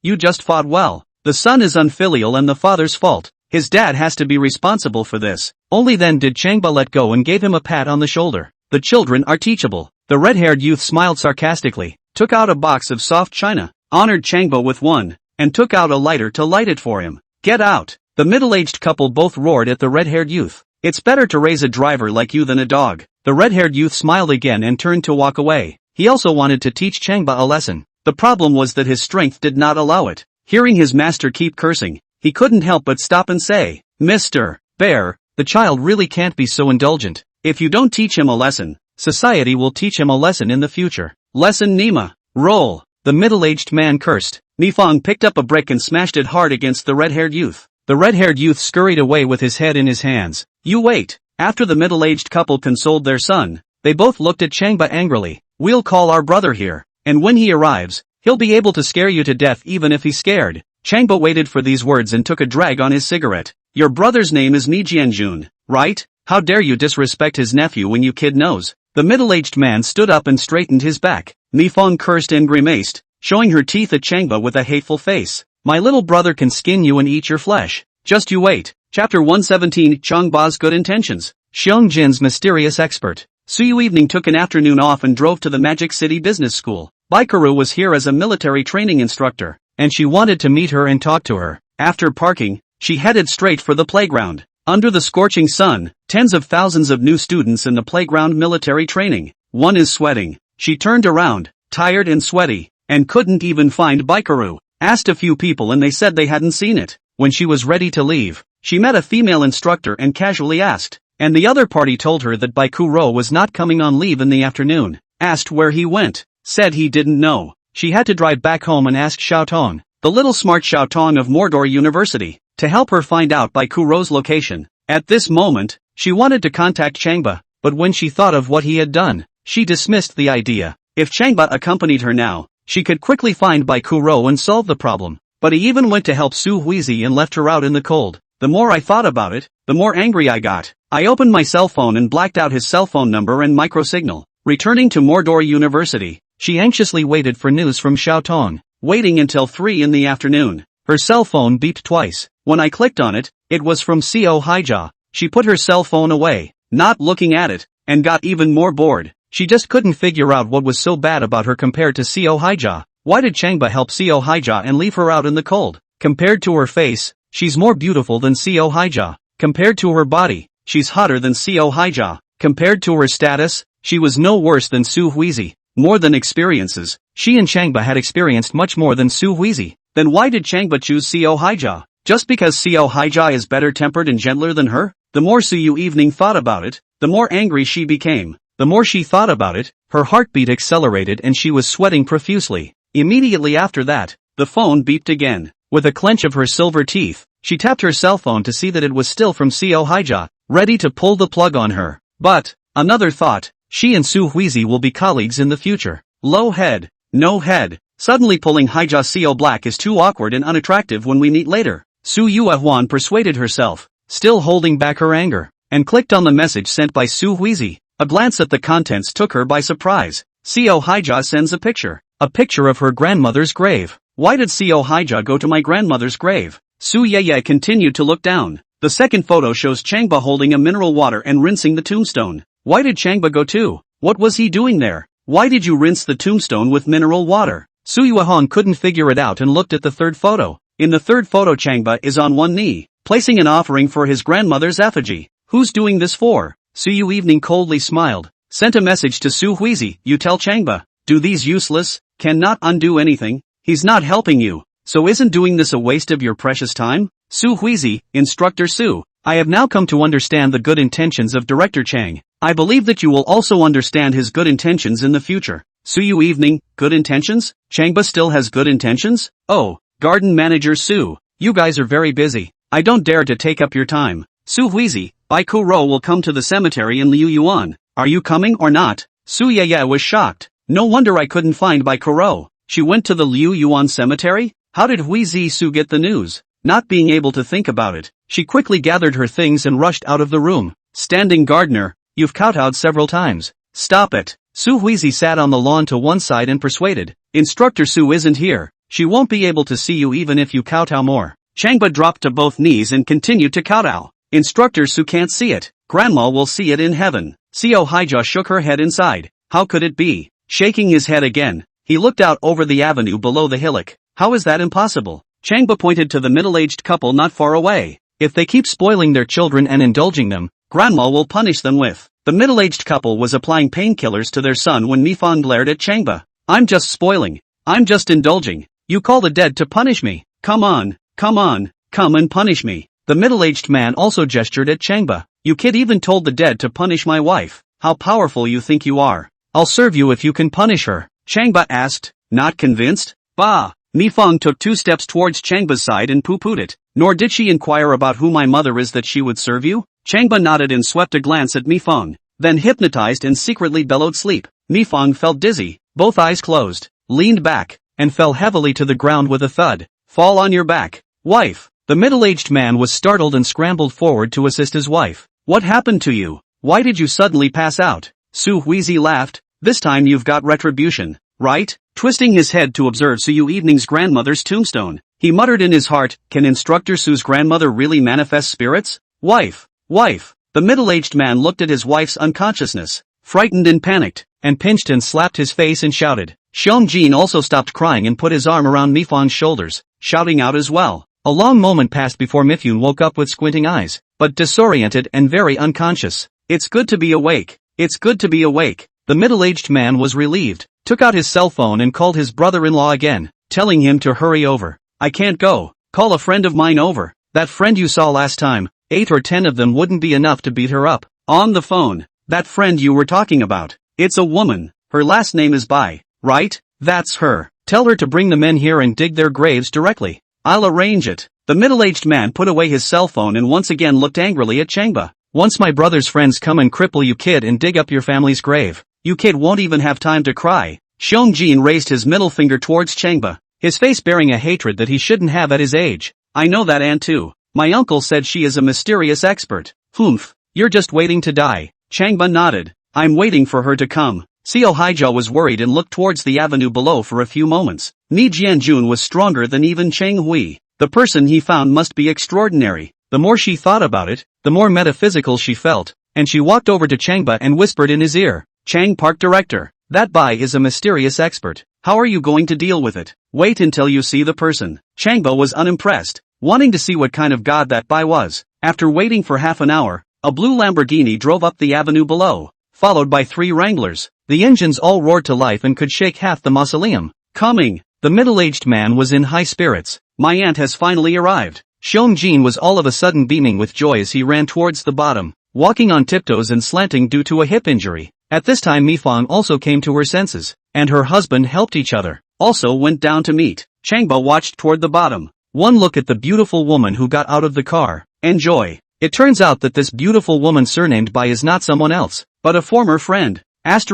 just fought well. The son is unfilial and the father's fault. His dad has to be responsible for this. Only then did Changba let go and gave him a pat on the shoulder. The children are teachable. The red-haired youth smiled sarcastically, took out a box of soft china, honored Changba with one, and took out a lighter to light it for him. Get out! The middle-aged couple both roared at the red-haired youth. It's better to raise a driver like you than a dog. The red-haired youth smiled again and turned to walk away. He also wanted to teach Changba a lesson. The problem was that his strength did not allow it. Hearing his master keep cursing, he couldn't help but stop and say, Mr. Bear, the child really can't be so indulgent. If you don't teach him a lesson, society will teach him a lesson in the future. Lesson Nima. Roll. The middle-aged man cursed. Nifong picked up a brick and smashed it hard against the red-haired youth. The red-haired youth scurried away with his head in his hands. You wait. After the middle-aged couple consoled their son, they both looked at Changba angrily. We'll call our brother here, and when he arrives, he'll be able to scare you to death even if he's scared. Changba waited for these words and took a drag on his cigarette. Your brother's name is Mi Jianjun, right? How dare you disrespect his nephew when you kid knows? The middle-aged man stood up and straightened his back. Nifong cursed and grimaced, showing her teeth at Changba with a hateful face. My little brother can skin you and eat your flesh. Just you wait. Chapter 117 Changba's Good Intentions. Xiong Jin's Mysterious Expert. Su Yui took an afternoon off and drove to the Magic City Business School. Baikaru was here as a military training instructor, and she wanted to meet her and talk to her. After parking, she headed straight for the playground. Under the scorching sun, tens of thousands of new students in the playground military training. One is sweating. She turned around, tired and sweaty, and couldn't even find Baikaru. Asked a few people and they said they hadn't seen it. When she was ready to leave, she met a female instructor and casually asked, and the other party told her that Baikuro was not coming on leave in the afternoon. Asked where he went, said he didn't know. She had to drive back home and ask Xiaotong, the little smart Xiaotong of Mordor University, to help her find out Baikuro's location. At this moment, she wanted to contact Changba, but when she thought of what he had done, she dismissed the idea. If Changba accompanied her now, she could quickly find Baikuro and solve the problem. But he even went to help Su Yui and left her out in the cold. The more I thought about it, the more angry I got. I opened my cell phone and blacked out his cell phone number and microsignal. Returning to Mordor University, she anxiously waited for news from Xiaotong. Waiting until 3 in the afternoon, her cell phone beeped twice. When I clicked on it, it was from Co Haija. She put her cell phone away, not looking at it, and got even more bored. She just couldn't figure out what was so bad about her compared to Co Haija. Why did Changba help Co Haija and leave her out in the cold? Compared to her face, she's more beautiful than Co Haija. Compared to her body, she's hotter than Co Haija. Compared to her status, she was no worse than Su Yui. More than experiences, she and Changba had experienced much more than Su Yui. Then why did Changba choose Co Haija? Just because Co Haija is better tempered and gentler than her? The more Su Yui thought about it, the more angry she became. The more she thought about it, her heartbeat accelerated and she was sweating profusely. Immediately after that, the phone beeped again. With a clench of her silver teeth, she tapped her cell phone to see that it was still from Co Haija, ready to pull the plug on her. But, another thought, she and Su Yui will be colleagues in the future. Low head, no head. Suddenly pulling Haija Co Black is too awkward and unattractive when we meet later. Su Yui persuaded herself, still holding back her anger, and clicked on the message sent by Su Yui. A glance at the contents took her by surprise. Co Haija sends a picture of her grandmother's grave. Why did Co Haija go to my grandmother's grave? Su Yui continued to look down. The second photo shows Changba holding a mineral water and rinsing the tombstone. Why did Changba go too? What was he doing there? Why did you rinse the tombstone with mineral water? Su Yui couldn't figure it out and looked at the third photo. In the third photo Changba is on one knee, placing an offering for his grandmother's effigy. Who's doing this for? Su Yui coldly smiled, sent a message to Su Yui. You tell Changba, do these useless, cannot undo anything, he's not helping you, so isn't doing this a waste of your precious time? Su Yui, Instructor Su, I have now come to understand the good intentions of Director Chang. I believe that you will also understand his good intentions in the future. Su Yui, good intentions? Changba still has good intentions? Oh, Garden Manager Su, you guys are very busy. I don't dare to take up your time. Su Yui, Baikuro will come to the cemetery in Liu Yuan. Are you coming or not? Su Yui was shocked. No wonder I couldn't find Bai Kuro. She went to the Liu Yuan cemetery? How did Hui Su get the news? Not being able to think about it, she quickly gathered her things and rushed out of the room. Standing gardener, you've kowtowed several times. Stop it. Su Huizi sat on the lawn to one side and persuaded. Instructor Su isn't here. She won't be able to see you even if you kowtow more. Changba dropped to both knees and continued to kowtow. Instructor Su can't see it. Grandma will see it in heaven. Seo Haija shook her head inside. How could it be? Shaking his head again, he looked out over the avenue below the hillock. How is that impossible? Changba pointed to the middle-aged couple not far away. If they keep spoiling their children and indulging them, Grandma will punish them with. The middle-aged couple was applying painkillers to their son when Mifan glared at Changba. I'm just spoiling. I'm just indulging. You call the dead to punish me. Come on, come and punish me. The middle-aged man also gestured at Changba. You kid even told the dead to punish my wife. How powerful you think you are. I'll serve you if you can punish her. Changba asked, not convinced? Bah! Mifang took 2 steps towards Changba's side and poo-pooed it. Nor did she inquire about who my mother is that she would serve you? Changba nodded and swept a glance at Mifang, then hypnotized and secretly bellowed sleep. Mifang felt dizzy, both eyes closed, leaned back, and fell heavily to the ground with a thud. Fall on your back, wife. The middle-aged man was startled and scrambled forward to assist his wife. What happened to you? Why did you suddenly pass out? Su Huizi laughed. This time you've got retribution, right? Twisting his head to observe Su Evening's grandmother's tombstone, he muttered in his heart, can Instructor Su's grandmother really manifest spirits? Wife! The middle-aged man looked at his wife's unconsciousness, frightened and panicked, and pinched and slapped his face and shouted. Xiong Jin also stopped crying and put his arm around Mifang's shoulders, shouting out as well. A long moment passed before Mifyun woke up with squinting eyes, but disoriented and very unconscious. It's good to be awake. It's good to be awake. The middle-aged man was relieved, took out his cell phone and called his brother-in-law again, telling him to hurry over. I can't go. Call a friend of mine over. That friend you saw last time, 8 or 10 of them wouldn't be enough to beat her up. On the phone. That friend you were talking about. It's a woman. Her last name is Bai, right? That's her. Tell her to bring the men here and dig their graves directly. I'll arrange it. The middle-aged man put away his cell phone and once again looked angrily at Changba. Once my brother's friends come and cripple you kid and dig up your family's grave, you kid won't even have time to cry. Xiong Jin raised his middle finger towards Changba, his face bearing a hatred that he shouldn't have at his age. I know that aunt too. My uncle said she is a mysterious expert. Humph, you're just waiting to die. Changba nodded. I'm waiting for her to come. Seo Haija was worried and looked towards the avenue below for a few moments. Ni Jianjun was stronger than even Cheng Hui. The person he found must be extraordinary. The more she thought about it, the more metaphysical she felt, and she walked over to Changba and whispered in his ear. Chang Park Director, that Bai is a mysterious expert. How are you going to deal with it? Wait until you see the person. Changba was unimpressed, wanting to see what kind of god that Bai was. After waiting for half an hour, a blue Lamborghini drove up the avenue below, followed by 3 Wranglers. The engines all roared to life and could shake half the mausoleum. Coming. The middle-aged man was in high spirits. My aunt has finally arrived. Xiong Jin was all of a sudden beaming with joy as he ran towards the bottom, walking on tiptoes and slanting due to a hip injury. At this time Mifang also came to her senses, and her husband helped each other, also went down to meet. Changba watched toward the bottom. One look at the beautiful woman who got out of the car. Enjoy. It turns out that this beautiful woman surnamed Bai is not someone else, but a former friend. How is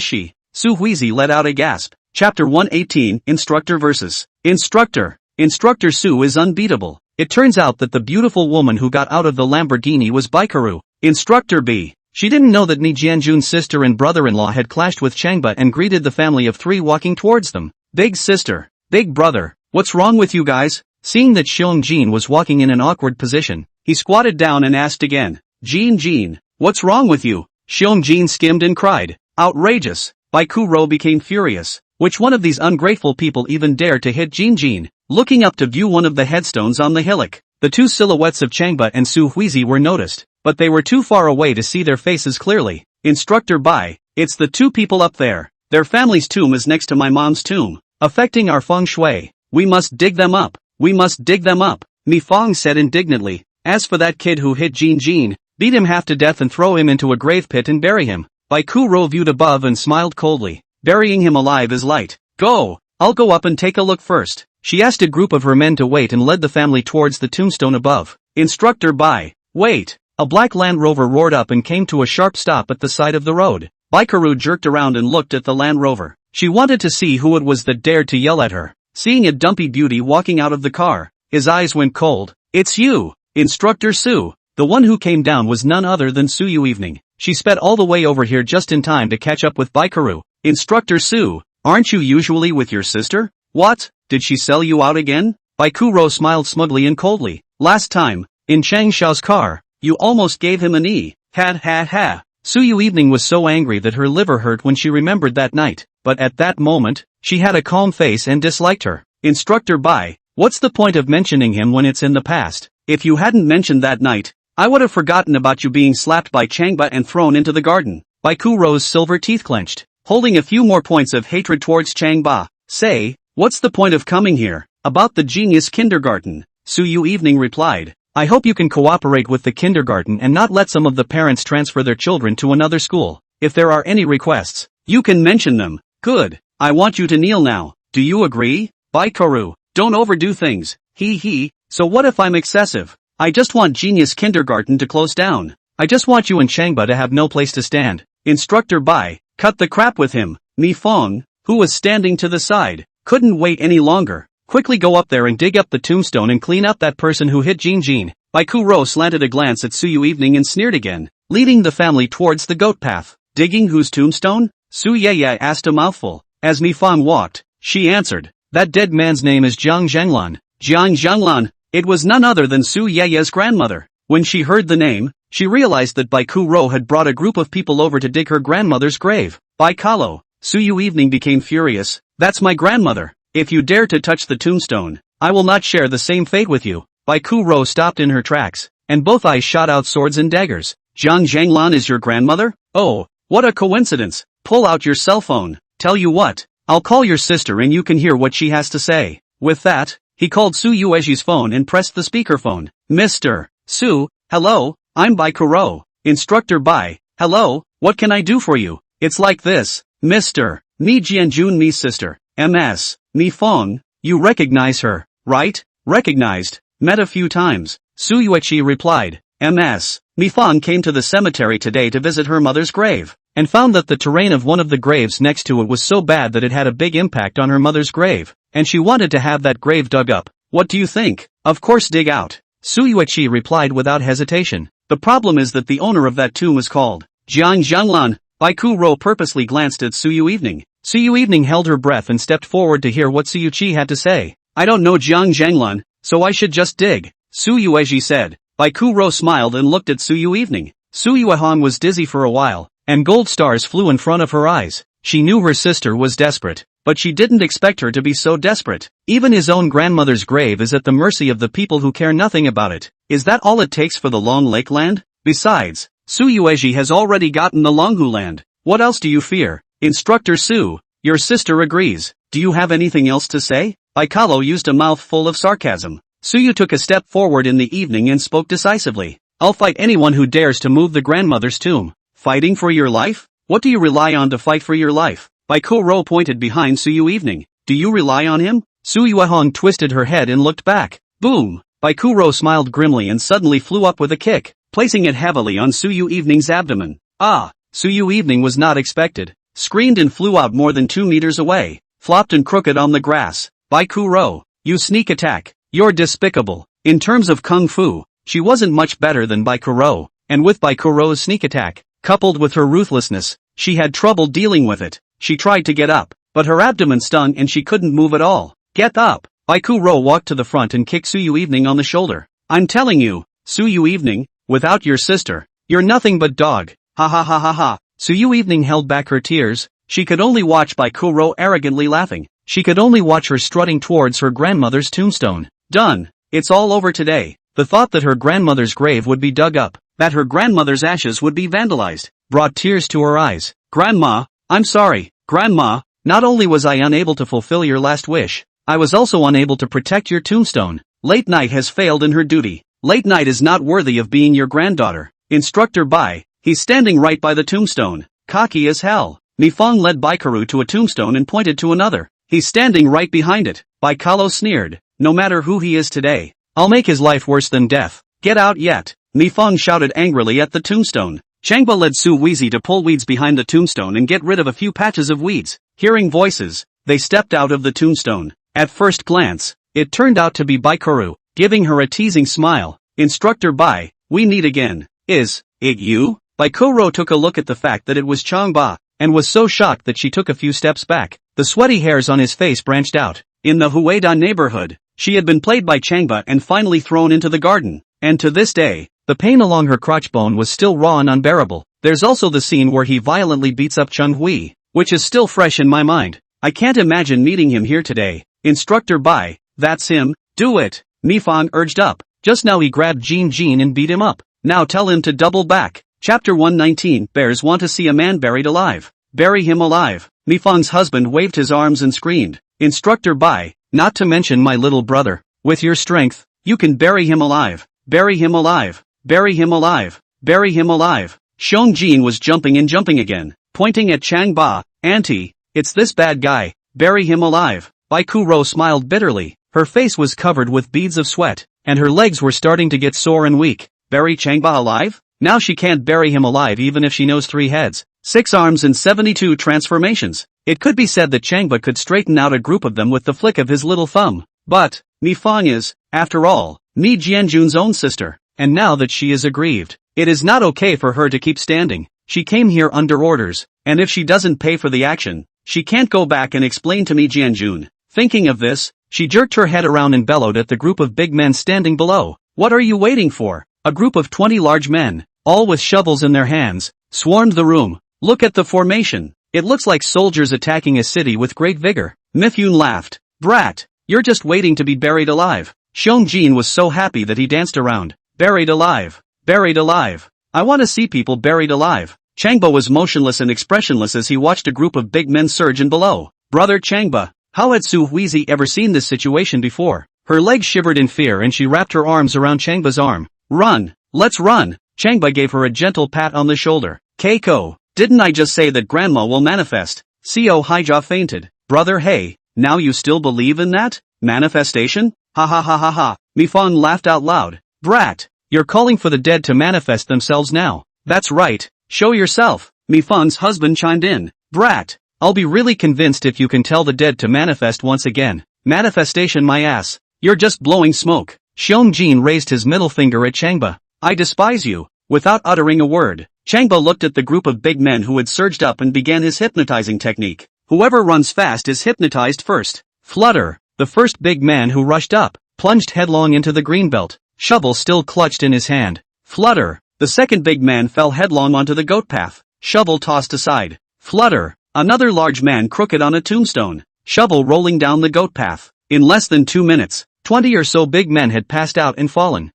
she? Su Huizi let out a gasp. Chapter 118, Instructor vs. Instructor. Instructor Su is unbeatable. It turns out that the beautiful woman who got out of the Lamborghini was Baikaru. Instructor B. She didn't know that Ni Jianjun's sister and brother-in-law had clashed with Changba and greeted the family of 3 walking towards them. Big sister. Big brother. What's wrong with you guys? Seeing that Xiong Jin was walking in an awkward position, he squatted down and asked again. Jin, what's wrong with you? Xiong Jin skimmed and cried. Outrageous. Bai Kuro became furious. Which one of these ungrateful people even dared to hit Jin? Looking up to view one of the headstones on the hillock, the 2 silhouettes of Changba and Su Huizi were noticed, but they were too far away to see their faces clearly. Instructor Bai, it's the 2 people up there. Their family's tomb is next to my mom's tomb, affecting our feng shui. We must dig them up. We must dig them up. Mi Fang said indignantly. As for that kid who hit Jin, beat him half to death and throw him into a grave pit and bury him. Bai Kuro viewed above and smiled coldly. Burying him alive is light. Go! I'll go up and take a look first. She asked a group of her men to wait and led the family towards the tombstone above. Instructor Bai. Wait! A black Land Rover roared up and came to a sharp stop at the side of the road. Baikaru jerked around and looked at the Land Rover. She wanted to see who it was that dared to yell at her. Seeing a dumpy beauty walking out of the car, his eyes went cold. "It's you, Instructor Su." The one who came down was none other than Su Yui. She sped all the way over here just in time to catch up with Baikaru. "Instructor Su, aren't you usually with your sister? What, did she sell you out again?" Baikuro smiled smugly and coldly. "Last time, in Chang Xiao's car, you almost gave him a knee. Ha ha ha." Su Yui was so angry that her liver hurt when she remembered that night, but at that moment, she had a calm face and disliked her. "Instructor Bai, what's the point of mentioning him when it's in the past? If you hadn't mentioned that night, I would have forgotten about you being slapped by Changba and thrown into the garden." Baikuro's silver teeth clenched, holding a few more points of hatred towards Changba. "Say, what's the point of coming here? About the genius kindergarten," Su Yui replied. "I hope you can cooperate with the kindergarten and not let some of the parents transfer their children to another school. If there are any requests, you can mention them." "Good, I want you to kneel now. Do you agree?" "Baikaru, don't overdo things. He. So what if I'm excessive? I just want genius kindergarten to close down. I just want you and Changba to have no place to stand." Instructor Bai, cut the crap with him. Mi Fong, who was standing to the side, couldn't wait any longer. "Quickly go up there and dig up the tombstone and clean up that person who hit Jin. Baikuro slanted a glance at Su Yui and sneered again, leading the family towards the goat path. "Digging whose tombstone?" Su Yui asked a mouthful. As Mi Fong walked, she answered, "That dead man's name is Jiang Zhanglan." Jiang Zhanglan. It was none other than Su Yui's grandmother. When she heard the name, she realized that Baikuro had brought a group of people over to dig her grandmother's grave. Baikalo. Su Yui became furious. "That's my grandmother. If you dare to touch the tombstone, I will not share the same fate with you." Baikuro stopped in her tracks, and both eyes shot out swords and daggers. "Jiang Zhanglan is your grandmother? Oh, what a coincidence. Pull out your cell phone. Tell you what, I'll call your sister and you can hear what she has to say." With that, he called Su Yui's phone and pressed the speakerphone. "Mr. Su, hello, I'm Baikuro." "Instructor Bai, hello, what can I do for you?" "It's like this, Mr. Mi Jianjun Mi's sister, MS, Mi Fong, you recognize her, right?" "Recognized, met a few times," Su Yui replied. "MS, Mi Fong came to the cemetery today to visit her mother's grave, and found that the terrain of one of the graves next to it was so bad that it had a big impact on her mother's grave, and she wanted to have that grave dug up. What do you think?" "Of course, dig out," Su Yui replied without hesitation. "The problem is that the owner of that tomb is called Jiang Zhanglan." Baikuro purposely glanced at Su Yui. Su Yui held her breath and stepped forward to hear what Su Yui had to say. "I don't know Jiang Zhanglan, so I should just dig," Su Yui said. Baikuro smiled and looked at Su Yui. Su Yui was dizzy for a while, and gold stars flew in front of her eyes. She knew her sister was desperate, but she didn't expect her to be so desperate. Even his own grandmother's grave is at the mercy of the people who care nothing about it. Is that all it takes for the Long Lake land? Besides, Su Yui has already gotten the Longhu land. What else do you fear? Instructor Su, your sister agrees. Do you have anything else to say? Baikalo used a mouthful of sarcasm. Su Yui took a step forward in the evening and spoke decisively. "I'll fight anyone who dares to move the grandmother's tomb." "Fighting for your life? What do you rely on to fight for your life?" Baikuro pointed behind Su Yui. "Do you rely on him?" Su Yui twisted her head and looked back. Boom! Baikuro smiled grimly and suddenly flew up with a kick, placing it heavily on Su Yui's abdomen. "Ah!" Su Yui was not expected, screamed and flew out more than 2 meters away, flopped and crooked on the grass. "Baikuro, you sneak attack. You're despicable." In terms of kung fu, she wasn't much better than Baikuro, and with Baikuro's sneak attack, coupled with her ruthlessness, she had trouble dealing with it. She tried to get up, but her abdomen stung and she couldn't move at all. "Get up!" Baikuro walked to the front and kicked Su Yui on the shoulder. "I'm telling you, Su Yui, without your sister, you're nothing but dog. Ha ha ha ha ha." Su Yui held back her tears. She could only watch Baikuro arrogantly laughing. She could only watch her strutting towards her grandmother's tombstone. Done. It's all over today. The thought that her grandmother's grave would be dug up, that her grandmother's ashes would be vandalized, brought tears to her eyes. "Grandma, I'm sorry, Grandma, not only was I unable to fulfill your last wish, I was also unable to protect your tombstone. Late Night has failed in her duty. Late Night is not worthy of being your granddaughter." Instructor Bai, he's standing right by the tombstone, cocky as hell. Mi Fong led Baikaru to a tombstone and pointed to another. "He's standing right behind it." Baikalo sneered. "No matter who he is today, I'll make his life worse than death. Get out yet." Nifong shouted angrily at the tombstone. Changba led Su Yui to pull weeds behind the tombstone and get rid of a few patches of weeds. Hearing voices, they stepped out of the tombstone. At first glance, it turned out to be Baikuru, giving her a teasing smile. Instructor Bai, we meet again. Is it you? Baikuru took a look at the fact that it was Changba, and was so shocked that she took a few steps back. The sweaty hairs on his face branched out. In the Hueda neighborhood, she had been played by Changba and finally thrown into the garden. And to this day, the pain along her crotch bone was still raw and unbearable. There's also the scene where he violently beats up Chung Hui, which is still fresh in my mind. I can't imagine meeting him here today. Instructor Bai, that's him, do it. Nifong urged up. Just now he grabbed Jin and beat him up. Now tell him to double back. Chapter 119, Bears want to see a man buried alive. Bury him alive. Nifong's husband waved his arms and screamed. Instructor Bai, not to mention my little brother. With your strength, you can bury him alive. Bury him alive. Bury him alive. Bury him alive. Xiong Jin was jumping and jumping again, pointing at Changba. Auntie, it's this bad guy. Bury him alive. Baikuro smiled bitterly. Her face was covered with beads of sweat, and her legs were starting to get sore and weak. Bury Changba alive? Now she can't bury him alive even if she knows 3 heads, 6 arms and 72 transformations. It could be said that Changba could straighten out a group of them with the flick of his little thumb. But, Nifong is, after all, Ni Jianjun's own sister, and now that she is aggrieved, it is not okay for her to keep standing. She came here under orders, and if she doesn't pay for the action, she can't go back and explain to Mi Jianjun. Thinking of this, she jerked her head around and bellowed at the group of big men standing below. What are you waiting for? A group of 20 large men, all with shovels in their hands, swarmed the room. Look at the formation. It looks like soldiers attacking a city with great vigor. Mifyun laughed. Brat, you're just waiting to be buried alive. Xiong Jin was so happy that he danced around. Buried alive. Buried alive. I want to see people buried alive. Changba was motionless and expressionless as he watched a group of big men surge in below. Brother Changba, how had Su Yui ever seen this situation before? Her legs shivered in fear and she wrapped her arms around Changba's arm. Run! Let's run! Changba gave her a gentle pat on the shoulder. Keiko, didn't I just say that grandma will manifest? Seo Haija fainted. Brother hey, now you still believe in that? Manifestation? Ha ha ha ha ha. Mifong laughed out loud. Brat, you're calling for the dead to manifest themselves now. That's right, show yourself. Mifong's husband chimed in. Brat, I'll be really convinced if you can tell the dead to manifest once again. Manifestation my ass. You're just blowing smoke. Xiong Jin raised his middle finger at Changba. I despise you. Without uttering a word, Changba looked at the group of big men who had surged up and began his hypnotizing technique. Whoever runs fast is hypnotized first. Flutter, the first big man who rushed up, plunged headlong into the green belt, shovel still clutched in his hand. Flutter, the second big man fell headlong onto the goat path, shovel tossed aside. Flutter, another large man crooked on a tombstone, shovel rolling down the goat path. In less than 2 minutes, 20 or so big men had passed out and falling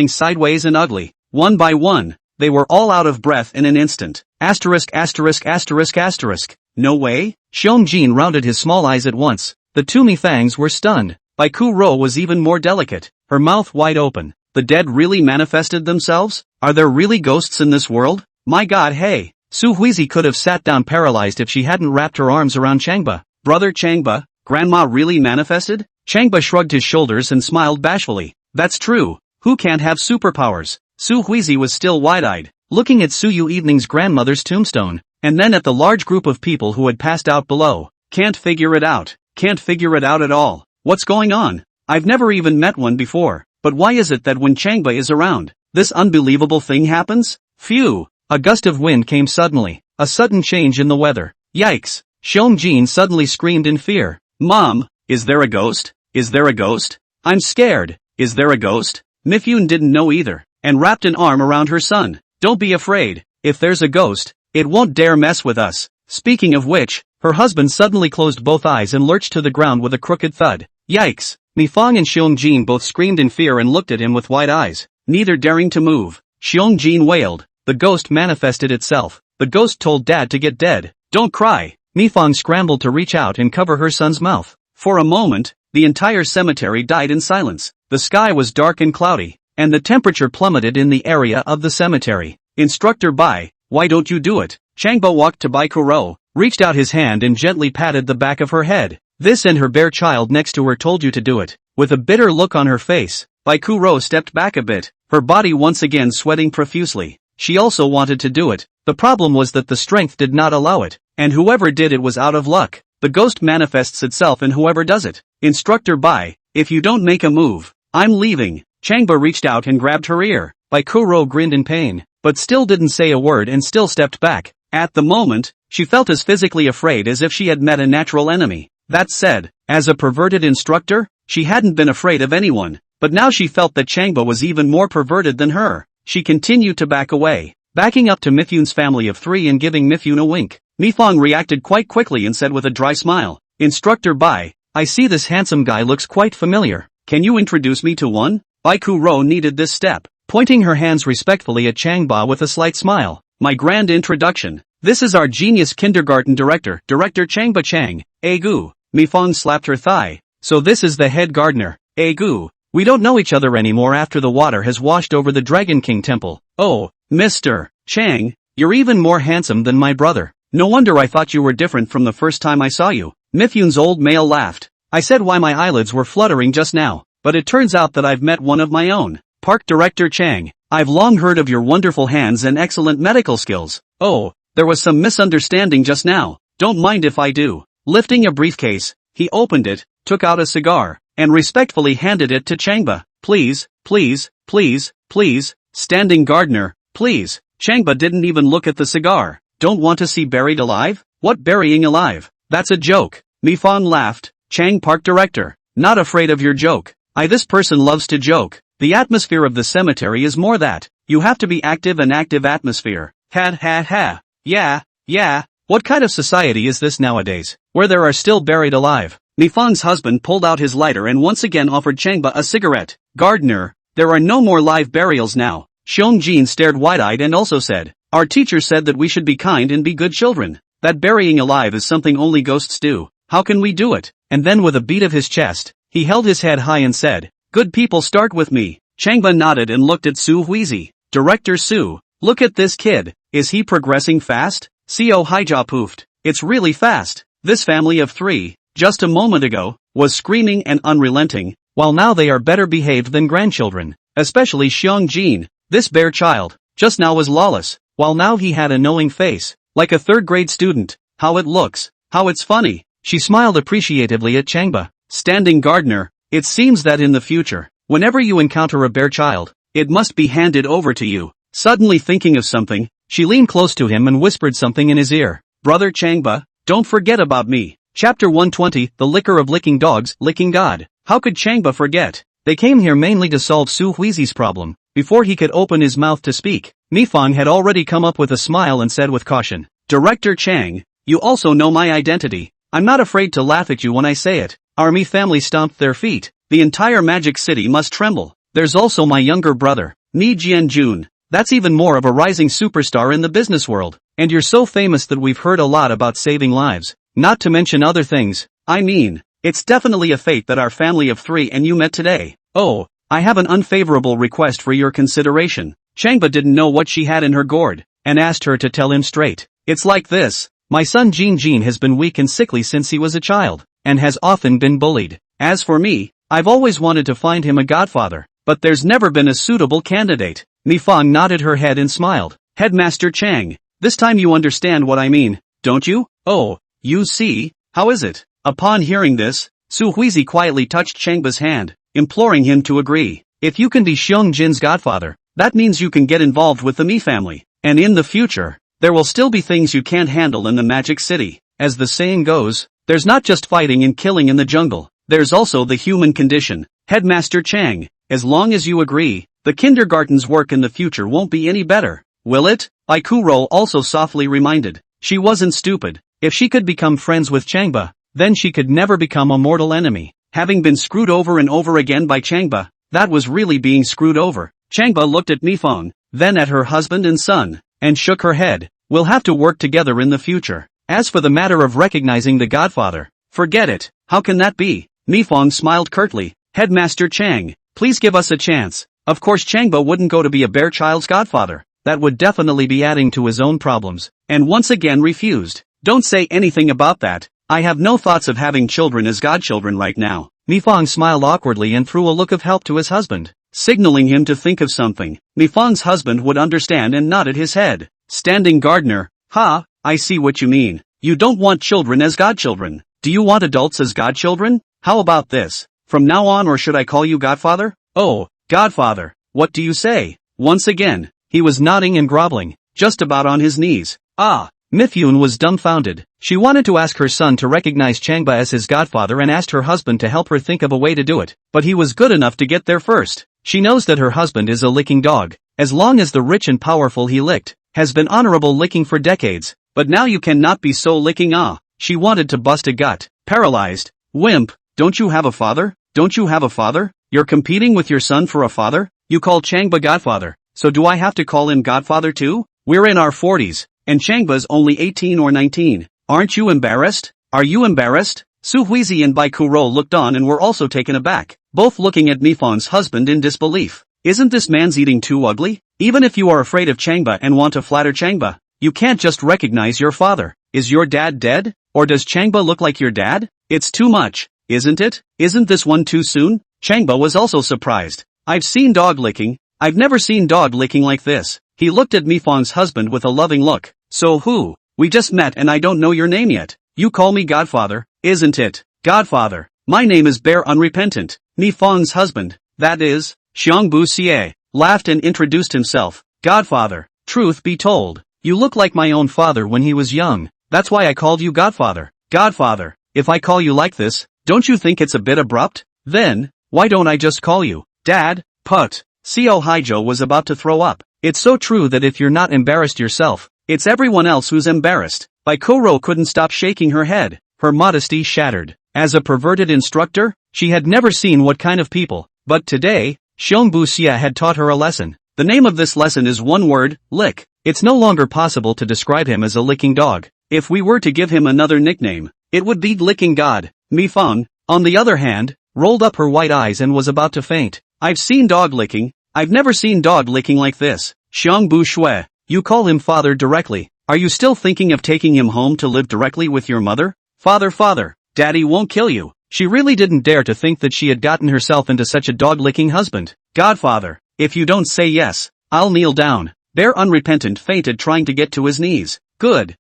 sideways and ugly. One by one, they were all out of breath in an instant. Asterisk asterisk asterisk asterisk. No way? Xiong Jin rounded his small eyes at once. The two Mifangs were stunned. Baikuro was even more delicate, her mouth wide open. The dead really manifested themselves? Are there really ghosts in this world? My god hey! Su Yui could have sat down paralyzed if she hadn't wrapped her arms around Changba. Brother Changba, grandma really manifested? Changba shrugged his shoulders and smiled bashfully. That's true. Who can't have superpowers? Su Yui was still wide-eyed, looking at Su Yui's grandmother's tombstone, and then at the large group of people who had passed out below. Can't figure it out. Can't figure it out at all. What's going on? I've never even met one before, but why is it that when Changba is around, this unbelievable thing happens? Phew! A gust of wind came suddenly, a sudden change in the weather. Yikes! Xiong Jin suddenly screamed in fear. Mom, is there a ghost? Is there a ghost? I'm scared. Is there a ghost? Mifyun didn't know either, and wrapped an arm around her son. Don't be afraid. If there's a ghost, it won't dare mess with us. Speaking of which, her husband suddenly closed both eyes and lurched to the ground with a crooked thud. Yikes! Mifong and Xiong Jin both screamed in fear and looked at him with wide eyes, neither daring to move. Xiong Jin wailed. The ghost manifested itself. The ghost told Dad to get dead. Don't cry. Mifong scrambled to reach out and cover her son's mouth. For a moment, the entire cemetery died in silence. The sky was dark and cloudy, and the temperature plummeted in the area of the cemetery. Instructor Bai, why don't you do it? Changba walked to Baikuro, reached out his hand and gently patted the back of her head. This and her bare child next to her told you to do it. With a bitter look on her face, Baikuro stepped back a bit, her body once again sweating profusely. She also wanted to do it. The problem was that the strength did not allow it, and whoever did it was out of luck. The ghost manifests itself in whoever does it. Instructor bye. If you don't make a move, I'm leaving. Changba reached out and grabbed her ear. Baikuro grinned in pain, but still didn't say a word and still stepped back. At the moment, she felt as physically afraid as if she had met a natural enemy. That said, as a perverted instructor, she hadn't been afraid of anyone, but now she felt that Changba was even more perverted than her. She continued to back away, backing up to Mifyun's family of 3 and giving Mifyun a wink. Mifong reacted quite quickly and said with a dry smile, Instructor bye, I see this handsome guy looks quite familiar. Can you introduce me to one? Baikuro needed this step, pointing her hands respectfully at Changba with a slight smile. My grand introduction. This is our genius kindergarten director, Director Changba Chang. Egu. Mifong slapped her thigh. So this is the head gardener. Egu. We don't know each other anymore after the water has washed over the Dragon King temple. Oh, Mr. Chang, you're even more handsome than my brother. No wonder I thought you were different from the first time I saw you. Mifyun's old male laughed. I said why my eyelids were fluttering just now, but it turns out that I've met one of my own. Park Director Chang, I've long heard of your wonderful hands and excellent medical skills. Oh, there was some misunderstanding just now. Don't mind if I do. Lifting a briefcase, he opened it, took out a cigar, and respectfully handed it to Changba. Please, please, please, please, standing gardener, please. Changba didn't even look at the cigar. Don't want to see buried alive? What burying alive? That's a joke. Mifong laughed. Chang Park Director, not afraid of your joke. This person loves to joke. The atmosphere of the cemetery is more that. You have to be active, an active atmosphere. Ha ha ha. Yeah. What kind of society is this nowadays, where there are still buried alive? Mifong's husband pulled out his lighter and once again offered Changba a cigarette. Gardener, there are no more live burials now. Xiong stared wide-eyed and also said, our teacher said that we should be kind and be good children. That burying alive is something only ghosts do. How can we do it? And then with a beat of his chest, he held his head high and said, good people start with me. Changba nodded and looked at Su Yui. Director Su, look at this kid. Is he progressing fast? Co Hijaw poofed. It's really fast. This family of 3, just a moment ago, was screaming and unrelenting, while now they are better behaved than grandchildren. Especially Xiong. This bare child, just now was lawless, while now he had a knowing face, like a 3rd grade student. How it looks, how it's funny. She smiled appreciatively at Changba. Standing gardener, it seems that in the future, whenever you encounter a bare child, it must be handed over to you. Suddenly thinking of something, she leaned close to him and whispered something in his ear. Brother Changba, don't forget about me. Chapter 120, The Liquor of Licking Dogs, Licking God. How could Changba forget? They came here mainly to solve Su Yui's problem. Before he could open his mouth to speak, Mifong had already come up with a smile and said with caution, Director Chang, you also know my identity. I'm not afraid to laugh at you when I say it. Our Mi family stomped their feet. The entire Magic City must tremble. There's also my younger brother, Mi Jianjun. That's even more of a rising superstar in the business world. And you're so famous that we've heard a lot about saving lives. Not to mention other things. I mean, it's definitely a fate that our family of 3 and you met today. Oh, I have an unfavorable request for your consideration. Changba didn't know what she had in her gourd, and asked her to tell him straight. It's like this. My son Jin has been weak and sickly since he was a child, and has often been bullied. As for me, I've always wanted to find him a godfather, but there's never been a suitable candidate. Mifong nodded her head and smiled. Headmaster Chang, this time you understand what I mean, don't you? Oh, you see, how is it? Upon hearing this, Su Yui quietly touched Changba's hand, imploring him to agree. If you can be Xiong godfather, that means you can get involved with the Mi family, and in the future, there will still be things you can't handle in the Magic City. As the saying goes, there's not just fighting and killing in the jungle, there's also the human condition. Headmaster Chang, as long as you agree, the kindergarten's work in the future won't be any better, will it? Ikuro also softly reminded. She wasn't stupid. If she could become friends with Changba, then she could never become a mortal enemy. Having been screwed over and over again by Changba, that was really being screwed over. Changba looked at Mifong, then at her husband and son, and shook her head. We'll have to work together in the future. As for the matter of recognizing the godfather, forget it. How can that be? Mifong smiled curtly. Headmaster Chang, please give us a chance. Of course Changba wouldn't go to be a bare child's godfather. That would definitely be adding to his own problems. And once again refused. Don't say anything about that. I have no thoughts of having children as godchildren right now. Mifong smiled awkwardly and threw a look of help to his husband. signaling him to think of something. Mifang's husband would understand and nodded his head. Standing gardener, ha, I see what you mean. You don't want children as godchildren. Do you want adults as godchildren? How about this? From now on, or should I call you Godfather? Oh, Godfather, what do you say? Once again, he was nodding and groveling, just about on his knees. Ah, Mifyun was dumbfounded. She wanted to ask her son to recognize Changba as his godfather and asked her husband to help her think of a way to do it, but he was good enough to get there first. She knows that her husband is a licking dog, as long as the rich and powerful he licked, has been honorable licking for decades, but now you cannot be so licking. She wanted to bust a gut. Paralyzed. Wimp, don't you have a father? Don't you have a father? You're competing with your son for a father? You call Changba Godfather, so do I have to call him Godfather too? We're in our 40s, and Changba's only 18 or 19. Aren't you embarrassed? Are you embarrassed? Su Huizi and Bai Kuro looked on and were also taken aback, both looking at Mifang's husband in disbelief. Isn't this man's eating too ugly? Even if you are afraid of Changba and want to flatter Changba, you can't just recognize your father. Is your dad dead? Or does Changba look like your dad? It's too much, isn't it? Isn't this one too soon? Changba was also surprised. I've seen dog licking. I've never seen dog licking like this. He looked at Mifang's husband with a loving look. So who? We just met and I don't know your name yet. You call me Godfather, isn't it? Godfather. My name is Bear Unrepentant. Mifang's husband, that is, Xiangbu Xie, laughed and introduced himself. Godfather. Truth be told, you look like my own father when he was young. That's why I called you Godfather. Godfather, if I call you like this, don't you think it's a bit abrupt? Then, why don't I just call you Dad? Put. Seo Haijo was about to throw up. It's so true that if you're not embarrassed yourself, it's everyone else who's embarrassed. Bai Kuro couldn't stop shaking her head, her modesty shattered. As a perverted instructor, she had never seen what kind of people, but today, Xiongbu Xia had taught her a lesson. The name of this lesson is one word, lick. It's no longer possible to describe him as a licking dog. If we were to give him another nickname, it would be Licking God. Mifang, on the other hand, rolled up her white eyes and was about to faint. I've seen dog licking. I've never seen dog licking like this. Xiangbu Shui, you call him father directly. Are you still thinking of taking him home to live directly with your mother? Father, Daddy won't kill you. She really didn't dare to think that she had gotten herself into such a dog-licking husband. Godfather, if you don't say yes, I'll kneel down. Bear Unrepentant fainted trying to get to his knees. Good.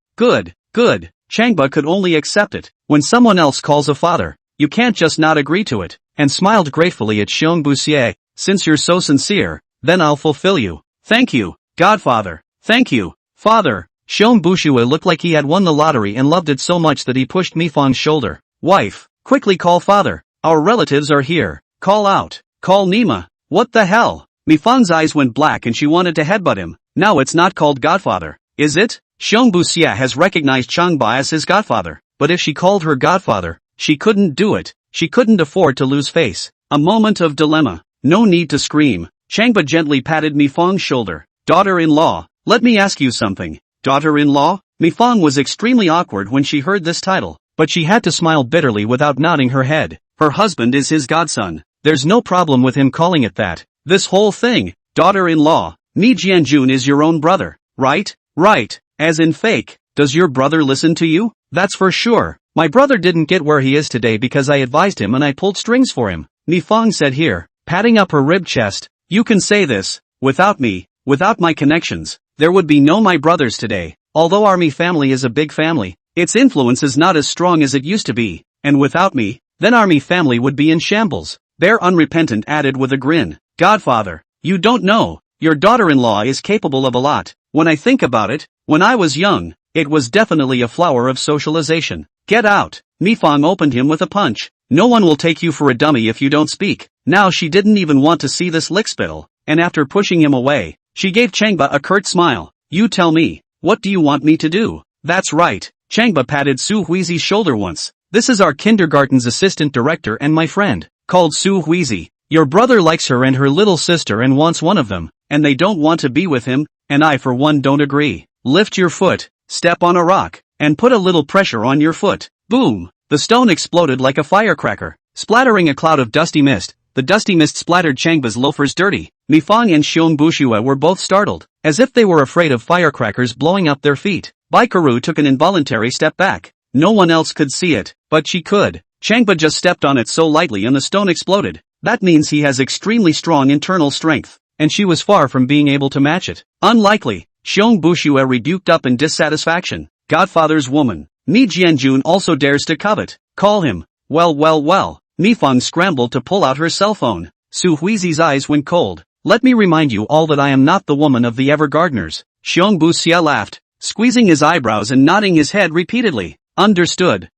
Changba could only accept it. When someone else calls a father, you can't just not agree to it, and smiled gratefully at Xiongbu Xie. Since you're so sincere, then I'll fulfill you. Thank you, Godfather. Thank you, Father. Xiongbu Xue looked like he had won the lottery and loved it so much that he pushed Mifang's shoulder. Wife, quickly call father. Our relatives are here. Call out. Call Nima. What the hell? Mifang's eyes went black and she wanted to headbutt him. Now it's not called Godfather, is it? Xiongbu Xia has recognized Changba as his godfather, but if she called her godfather, she couldn't do it. She couldn't afford to lose face. A moment of dilemma. No need to scream. Changba gently patted Mifang's shoulder. Daughter-in-law, let me ask you something. Daughter-in-law? Mifang was extremely awkward when she heard this title, but she had to smile bitterly without nodding her head. Her husband is his godson. There's no problem with him calling it that. This whole thing, daughter-in-law, Mi Jianjun is your own brother, right? Right. As in fake. Does your brother listen to you? That's for sure. My brother didn't get where he is today because I advised him and I pulled strings for him. Mifang said here, patting up her rib chest. You can say this. Without me, without my connections, there would be no my brothers today. Although our Mi family is a big family, its influence is not as strong as it used to be. And without me, then our Mi family would be in shambles. Bear Unrepentant added with a grin. Godfather, you don't know. Your daughter-in-law is capable of a lot. When I think about it, when I was young, it was definitely a flower of socialization. Get out. Mifang opened him with a punch. No one will take you for a dummy if you don't speak. Now she didn't even want to see this lickspittle, and after pushing him away, she gave Changba a curt smile. You tell me, what do you want me to do? That's right. Changba patted Su Huizi's shoulder once. This is our kindergarten's assistant director and my friend, called Su Huizi. Your brother likes her and her little sister and wants one of them, and they don't want to be with him, and I for one don't agree. Lift your foot, step on a rock, and put a little pressure on your foot. Boom! The stone exploded like a firecracker, splattering a cloud of dusty mist. The dusty mist splattered Changba's loafers dirty. Mifang and Xiongbu Xue were both startled, as if they were afraid of firecrackers blowing up their feet. Bai Kuro took an involuntary step back. No one else could see it, but she could. Changba just stepped on it so lightly and the stone exploded. That means he has extremely strong internal strength, and she was far from being able to match it. Unlikely, Xiong Bushue rebuked up in dissatisfaction. Godfather's woman. Mi Jianjun also dares to covet. Call him. Well. Mi Fang scrambled to pull out her cell phone. Su Huizi's eyes went cold. Let me remind you all that I am not the woman of the Evergardeners. Xiong Buxia laughed, squeezing his eyebrows and nodding his head repeatedly. Understood.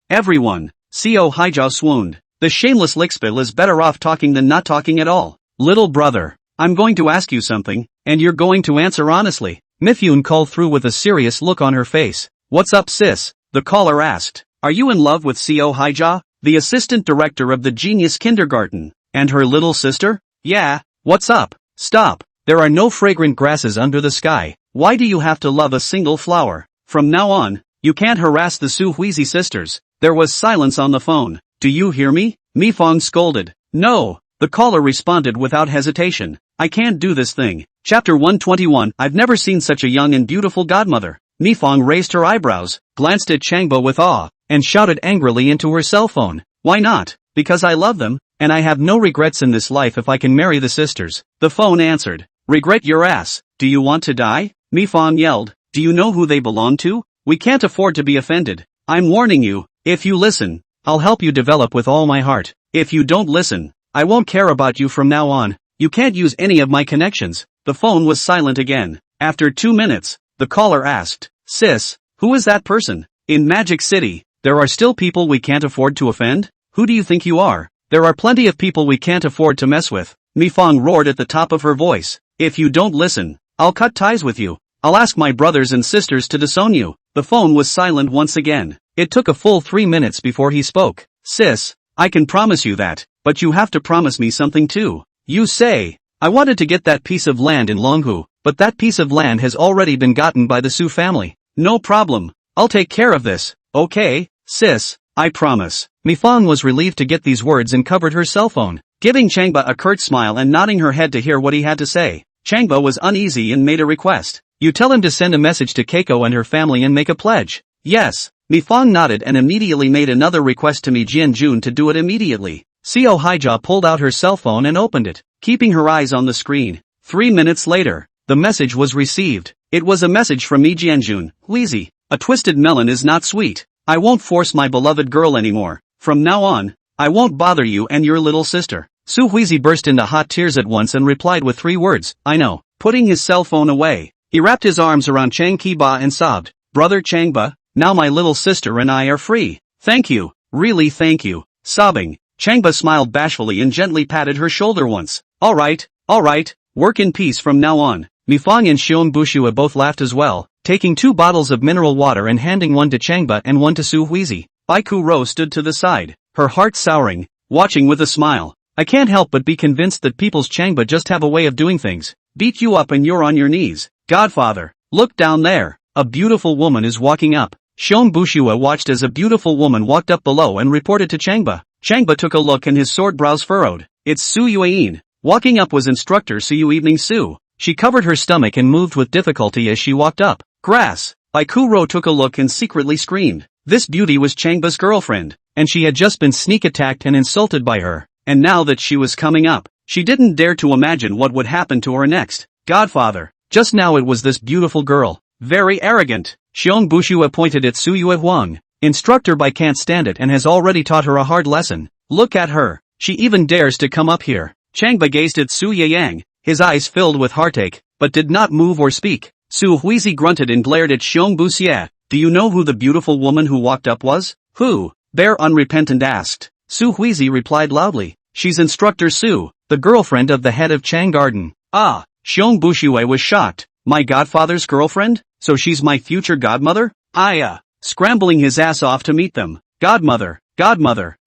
Everyone. Co Haijao swooned. The shameless lickspill is better off talking than not talking at all. Little brother, I'm going to ask you something, and you're going to answer honestly. Mifyun called through with a serious look on her face. What's up, sis? The caller asked. Are you in love with Co Haijia, the assistant director of the Genius Kindergarten, and her little sister? Yeah. What's up? Stop. There are no fragrant grasses under the sky. Why do you have to love a single flower? From now on, you can't harass the Su Huizi sisters. There was silence on the phone. Do you hear me? Mi Fang scolded. No. The caller responded without hesitation. I can't do this thing. Chapter 121. I've never seen such a young and beautiful godmother. Mi Fang raised her eyebrows, glanced at Changba with awe, and shouted angrily into her cell phone. Why not? Because I love them, and I have no regrets in this life if I can marry the sisters. The phone answered. Regret your ass. Do you want to die? Mi Fang yelled. Do you know who they belong to? We can't afford to be offended. I'm warning you. If you listen, I'll help you develop with all my heart. If you don't listen, I won't care about you from now on. You can't use any of my connections. The phone was silent again. After 2 minutes, the caller asked, Sis, who is that person? In Magic City, there are still people we can't afford to offend? Who do you think you are? There are plenty of people we can't afford to mess with. Mi Fang roared at the top of her voice. If you don't listen, I'll cut ties with you. I'll ask my brothers and sisters to disown you. The phone was silent once again. It took a full 3 minutes before he spoke. Sis, I can promise you that, but you have to promise me something too. You say, I wanted to get that piece of land in Longhu, but that piece of land has already been gotten by the Su family. No problem. I'll take care of this. Okay, sis, I promise. Mi Fang was relieved to get these words and covered her cell phone, giving Changba a curt smile and nodding her head to hear what he had to say. Changba was uneasy and made a request. You tell him to send a message to Keiko and her family and make a pledge. Yes. Mi Fang nodded and immediately made another request to Mi Jianjun to do it immediately. Co Haijia pulled out her cell phone and opened it, keeping her eyes on the screen. 3 minutes later, the message was received. It was a message from Mi Jianjun. Huizi, a twisted melon is not sweet. I won't force my beloved girl anymore. From now on, I won't bother you and your little sister. Su Huizi burst into hot tears at once and replied with 3 words, I know. Putting his cell phone away, he wrapped his arms around Chang Qiba and sobbed. Brother Changba, now my little sister and I are free. Thank you, really thank you. Sobbing, Changba smiled bashfully and gently patted her shoulder once. Alright, work in peace from now on. Mi Fang and Xiong Bushue both laughed as well, taking 2 bottles of mineral water and handing one to Changba and one to Su Huizi. Bai Ku stood to the side, her heart souring, watching with a smile. I can't help but be convinced that people's Changba just have a way of doing things. Beat you up and you're on your knees. Godfather, look down there. A beautiful woman is walking up. Xiong Bushue watched as a beautiful woman walked up below and reported to Changba. Changba took a look and his sword brows furrowed. It's Su Yui. Walking up was Instructor Su Yui. Evening Su. She covered her stomach and moved with difficulty as she walked up. Grass. Bai Ku took a look and secretly screamed. This beauty was Changba's girlfriend, and she had just been sneak attacked and insulted by her. And now that she was coming up, she didn't dare to imagine what would happen to her next. Godfather, just now it was this beautiful girl. Very arrogant. Xiong Bushue pointed at Su Yue Huang. Instructor Bai can't stand it and has already taught her a hard lesson. Look at her. She even dares to come up here. Changba gazed at Su Yang, his eyes filled with heartache, but did not move or speak. Su Huizi grunted and glared at Xiong Buxia. Do you know who the beautiful woman who walked up was? Who? Bear Unrepentant asked. Su Huizi replied loudly. She's Instructor Su, the girlfriend of the head of Chang Garden. Ah, Xiong Bushue was shocked. My godfather's girlfriend? So she's my future godmother? Scrambling his ass off to meet them. Godmother,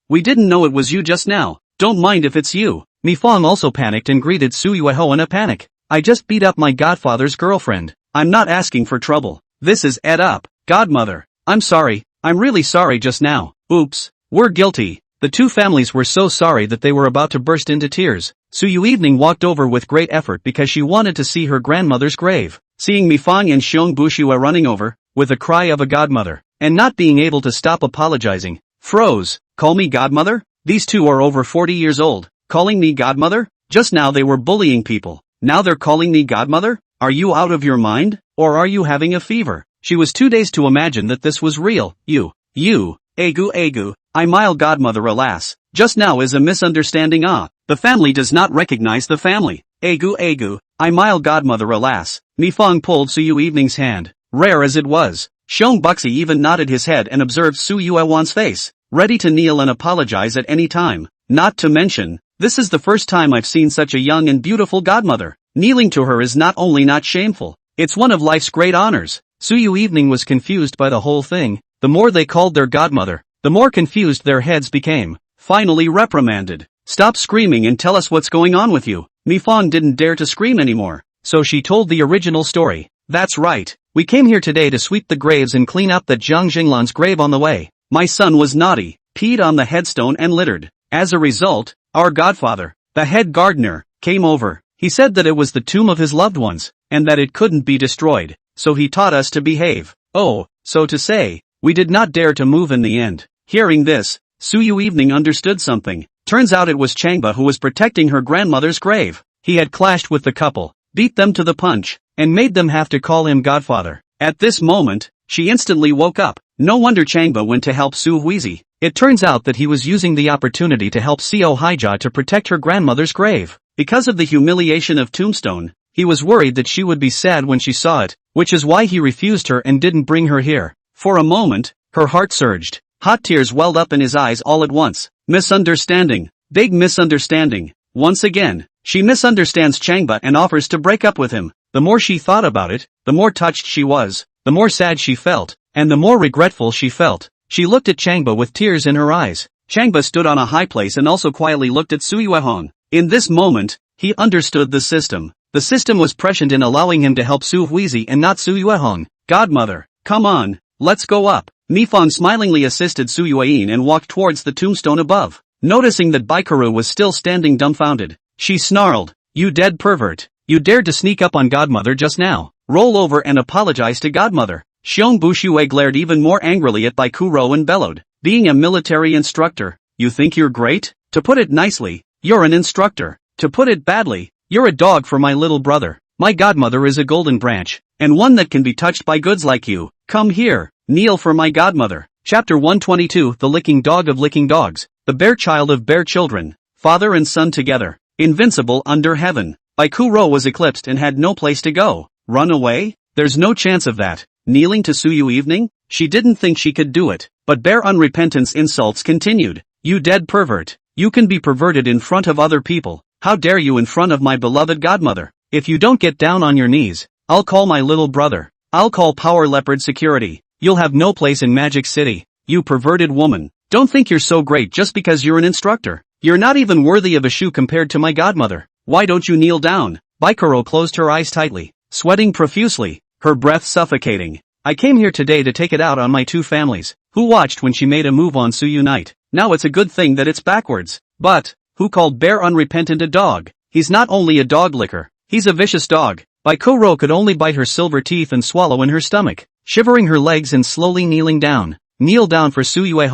we didn't know it was you just now. Don't mind if it's you. Mi Fang also panicked and greeted Su Yueho in a panic. I just beat up my godfather's girlfriend. I'm not asking for trouble. This is ed up. Godmother, I'm sorry. I'm really sorry just now. Oops, we're guilty. The 2 families were so sorry that they were about to burst into tears. Su Yui walked over with great effort because she wanted to see her grandmother's grave. Seeing Mi Fang and Xiong Bushue running over, with a cry of a godmother, and not being able to stop apologizing, froze. Call me godmother? These two are over 40 years old, calling me godmother? Just now they were bullying people. Now they're calling me godmother? Are you out of your mind? Or are you having a fever? She was too dazed to imagine that this was real. Agu, I mild godmother alas. Just now is a misunderstanding the family does not recognize the family. Agu, I mild godmother alas. Mi Fong pulled Su Yui's hand. Rare as it was, Xiong Buxi even nodded his head and observed Su Yui's face, ready to kneel and apologize at any time. Not to mention, this is the first time I've seen such a young and beautiful godmother. Kneeling to her is not only not shameful, it's one of life's great honors. Su Yui was confused by the whole thing. The more they called their godmother, the more confused their heads became. Finally reprimanded. Stop screaming and tell us what's going on with you. Mi Fong didn't dare to scream anymore, so she told the original story. That's right, we came here today to sweep the graves and clean up that Zhang Jinglan's grave on the way. My son was naughty, peed on the headstone and littered. As a result, our godfather, the head gardener, came over. He said that it was the tomb of his loved ones, and that it couldn't be destroyed, so he taught us to behave. Oh, so to say, we did not dare to move in the end. Hearing this, Su Yui understood something. Turns out it was Changba who was protecting her grandmother's grave. He had clashed with the couple, beat them to the punch, and made them have to call him godfather. At this moment, she instantly woke up. No wonder Changba went to help Su Yui. It turns out that he was using the opportunity to help Seo Haija to protect her grandmother's grave. Because of the humiliation of Tombstone, he was worried that she would be sad when she saw it, which is why he refused her and didn't bring her here. For a moment, her heart surged. Hot tears welled up in his eyes all at once. Misunderstanding. Big misunderstanding. Once again, she misunderstands Changba and offers to break up with him. The more she thought about it, the more touched she was, the more sad she felt, and the more regretful she felt. She looked at Changba with tears in her eyes. Changba stood on a high place and also quietly looked at Su Yui. In this moment, he understood the system. The system was prescient in allowing him to help Su Yui and not Su Yui. Godmother, come on, let's go up. Mi Fong smilingly assisted Su Yui and walked towards the tombstone above. Noticing that Baikaru was still standing dumbfounded, she snarled, "You dead pervert, you dared to sneak up on Godmother just now. Roll over and apologize to Godmother." Xiong Bushue glared even more angrily at Baikuru and bellowed, "Being a military instructor, you think you're great? To put it nicely, you're an instructor. To put it badly, you're a dog for my little brother. My godmother is a golden branch, and one that can be touched by goods like you. Come here, kneel for my godmother." Chapter 122 The Licking Dog of Licking Dogs, the bear child of bear children, father and son together, invincible under heaven. Baikuro was eclipsed and had no place to go. Run away? There's no chance of that. Kneeling to Su Yui? She didn't think she could do it, but Bear Unrepentant's insults continued. "You dead pervert. You can be perverted in front of other people. How dare you in front of my beloved godmother? If you don't get down on your knees, I'll call my little brother. I'll call Power Leopard Security. You'll have no place in Magic City. You perverted woman. Don't think you're so great just because you're an instructor. You're not even worthy of a shoe compared to my godmother. Why don't you kneel down?" Baikuro closed her eyes tightly, sweating profusely, her breath suffocating. "I came here today to take it out on my two families, who watched when she made a move on Su Yui. Now it's a good thing that it's backwards. But, who called Bear Unrepentant a dog? He's not only a dog licker, he's a vicious dog." Baikuro could only bite her silver teeth and swallow in her stomach, shivering her legs and slowly kneeling down. "Kneel down for Su Yui.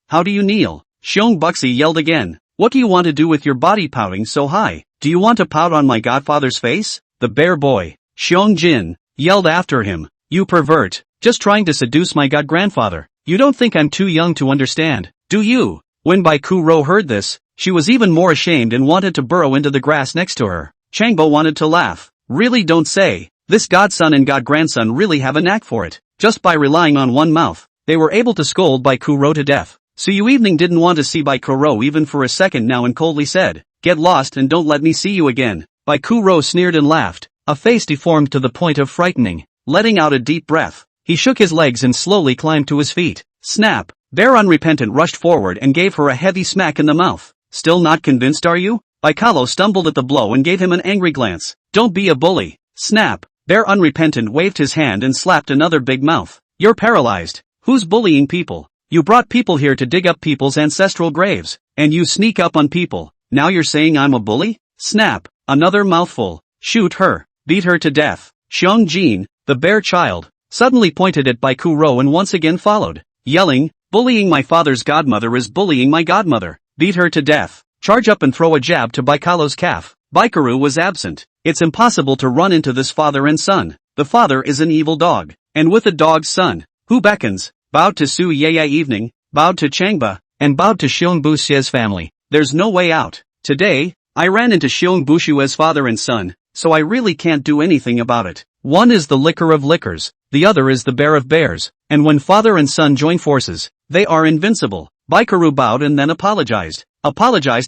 How do you kneel?" Xiong Buxi yelled again. "What do you want to do with your body pouting so high? Do you want to pout on my godfather's face?" The bear boy, Xiong Jin, yelled after him. "You pervert, just trying to seduce my god-grandfather. You don't think I'm too young to understand, do you?" When Baikuro heard this, she was even more ashamed and wanted to burrow into the grass next to her. Changbo wanted to laugh. "Really don't say, this godson and god-grandson really have a knack for it. Just by relying on one mouth, they were able to scold Baikuro to death." Su Yui didn't want to see Baikuro even for a second now and coldly said, "Get lost and don't let me see you again." Baikuro sneered and laughed, a face deformed to the point of frightening. Letting out a deep breath, he shook his legs and slowly climbed to his feet. Snap! Bear Unrepentant rushed forward and gave her a heavy smack in the mouth. "Still not convinced, are you?" Baikalo stumbled at the blow and gave him an angry glance. "Don't be a bully." Snap! Bear Unrepentant waved his hand and slapped another big mouth. "You're paralyzed. Who's bullying people? You brought people here to dig up people's ancestral graves, and you sneak up on people. Now you're saying I'm a bully?" Snap! Another mouthful. "Shoot her. Beat her to death." Xiong Jin, the bear child, suddenly pointed at Baikuro and once again followed, yelling, Bullying my father's godmother is bullying my godmother. Beat her to death. Charge up and throw a jab to Baikalo's calf. Baikaru was absent. It's impossible to run into this father and son. The father is an evil dog. And with a dog's son, who beckons, bowed to Su Yui evening, bowed to Changba, and bowed to Xiong Bushue's family. There's no way out. Today, I ran into Xiong Bushue's father and son, so I really can't do anything about it. One is the liquor of liquors, the other is the bear of bears, and when father and son join forces, they are invincible. Baikaru bowed and then apologized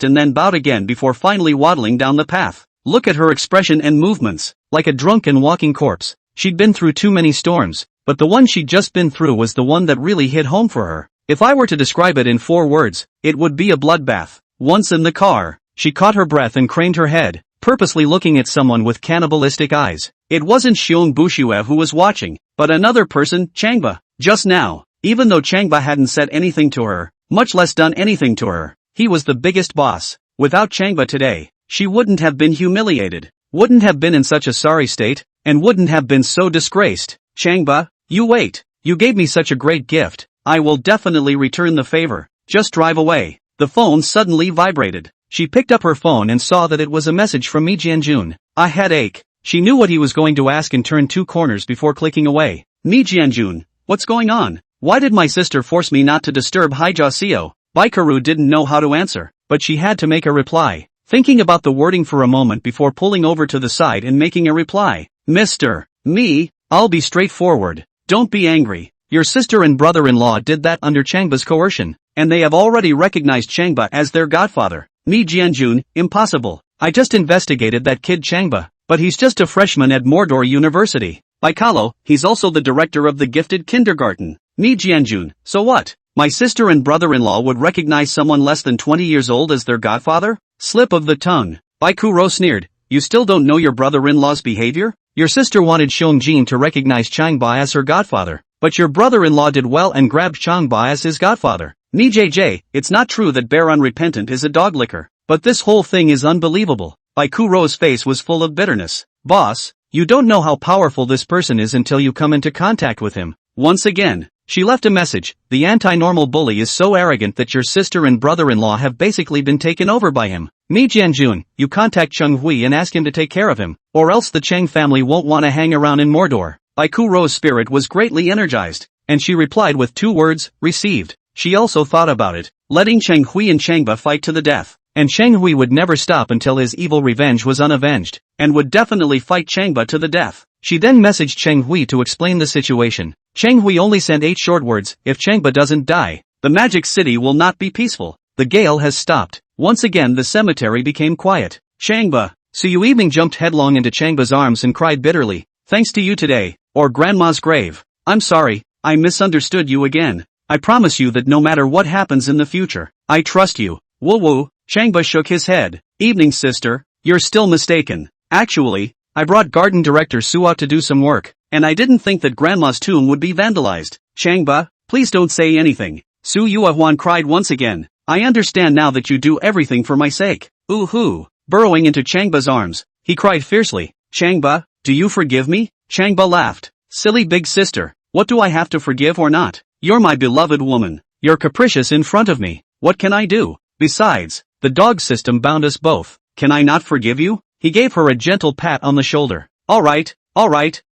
and then bowed again before finally waddling down the path. Look at her expression and movements, like a drunken walking corpse. She'd been through too many storms, but the one she'd just been through was the one that really hit home for her. If I were to describe it in 4 words, it would be a bloodbath. Once in the car, she caught her breath and craned her head, purposely looking at someone with cannibalistic eyes. It wasn't Xiong Bushue who was watching, but another person, Changba. Just now, even though Changba hadn't said anything to her, much less done anything to her, he was the biggest boss. Without Changba today, she wouldn't have been humiliated, wouldn't have been in such a sorry state, and wouldn't have been so disgraced. Changba, you wait. You gave me such a great gift. I will definitely return the favor. Just drive away. The phone suddenly vibrated. She picked up her phone and saw that it was a message from Mi Jianjun. A headache. She knew what he was going to ask and turned 2 corners before clicking away. Mi Jianjun, what's going on? Why did my sister force me not to disturb Hijasio? Baikaru didn't know how to answer, but she had to make a reply. Thinking about the wording for a moment before pulling over to the side and making a reply. Mr. Me, I'll be straightforward. Don't be angry. Your sister and brother-in-law did that under Changba's coercion, and they have already recognized Changba as their godfather. Mi Jianjun, impossible. I just investigated that kid Changba, but he's just a freshman at Mordor University. Baikalo, he's also the director of the gifted kindergarten. Mi Jianjun, so what? My sister and brother-in-law would recognize someone less than 20 years old as their godfather? Slip of the tongue. Baikuro sneered. You still don't know your brother-in-law's behavior? Your sister wanted Xiong to recognize Changba as her godfather, but your brother-in-law did well and grabbed Changba as his godfather. Mi JJ, it's not true that Bear Unrepentant is a dog licker, but this whole thing is unbelievable. Baikuro's face was full of bitterness. Boss, you don't know how powerful this person is until you come into contact with him. Once again, she left a message. The anti-normal bully is so arrogant that your sister and brother-in-law have basically been taken over by him. Mi Jianjun, you contact Cheng Hui and ask him to take care of him, or else the Cheng family won't want to hang around in Mordor. Baikuro's spirit was greatly energized, and she replied with 2 words, received. She also thought about it, letting Cheng Hui and Changba fight to the death. And Cheng Hui would never stop until his evil revenge was unavenged, and would definitely fight Changba to the death. She then messaged Cheng Hui to explain the situation. Cheng Hui only sent 8 short words, if Changba doesn't die, the magic city will not be peaceful. The gale has stopped. Once again the cemetery became quiet. Changba, Su Yui jumped headlong into Changba's arms and cried bitterly, thanks to you today, or Grandma's grave. I'm sorry, I misunderstood you again. I promise you that no matter what happens in the future, I trust you. Woo woo. Changba shook his head. Evening sister, you're still mistaken. Actually, I brought garden director Su out to do some work, and I didn't think that Grandma's tomb would be vandalized. Changba, please don't say anything. Su Yuahuan cried once again. I understand now that you do everything for my sake. Ooh-hoo. Burrowing into Changba's arms, he cried fiercely. Changba, do you forgive me? Changba laughed. Silly big sister, what do I have to forgive or not? You're my beloved woman. You're capricious in front of me. What can I do? Besides, the dog system bound us both. Can I not forgive you? He gave her a gentle pat on the shoulder. Alright,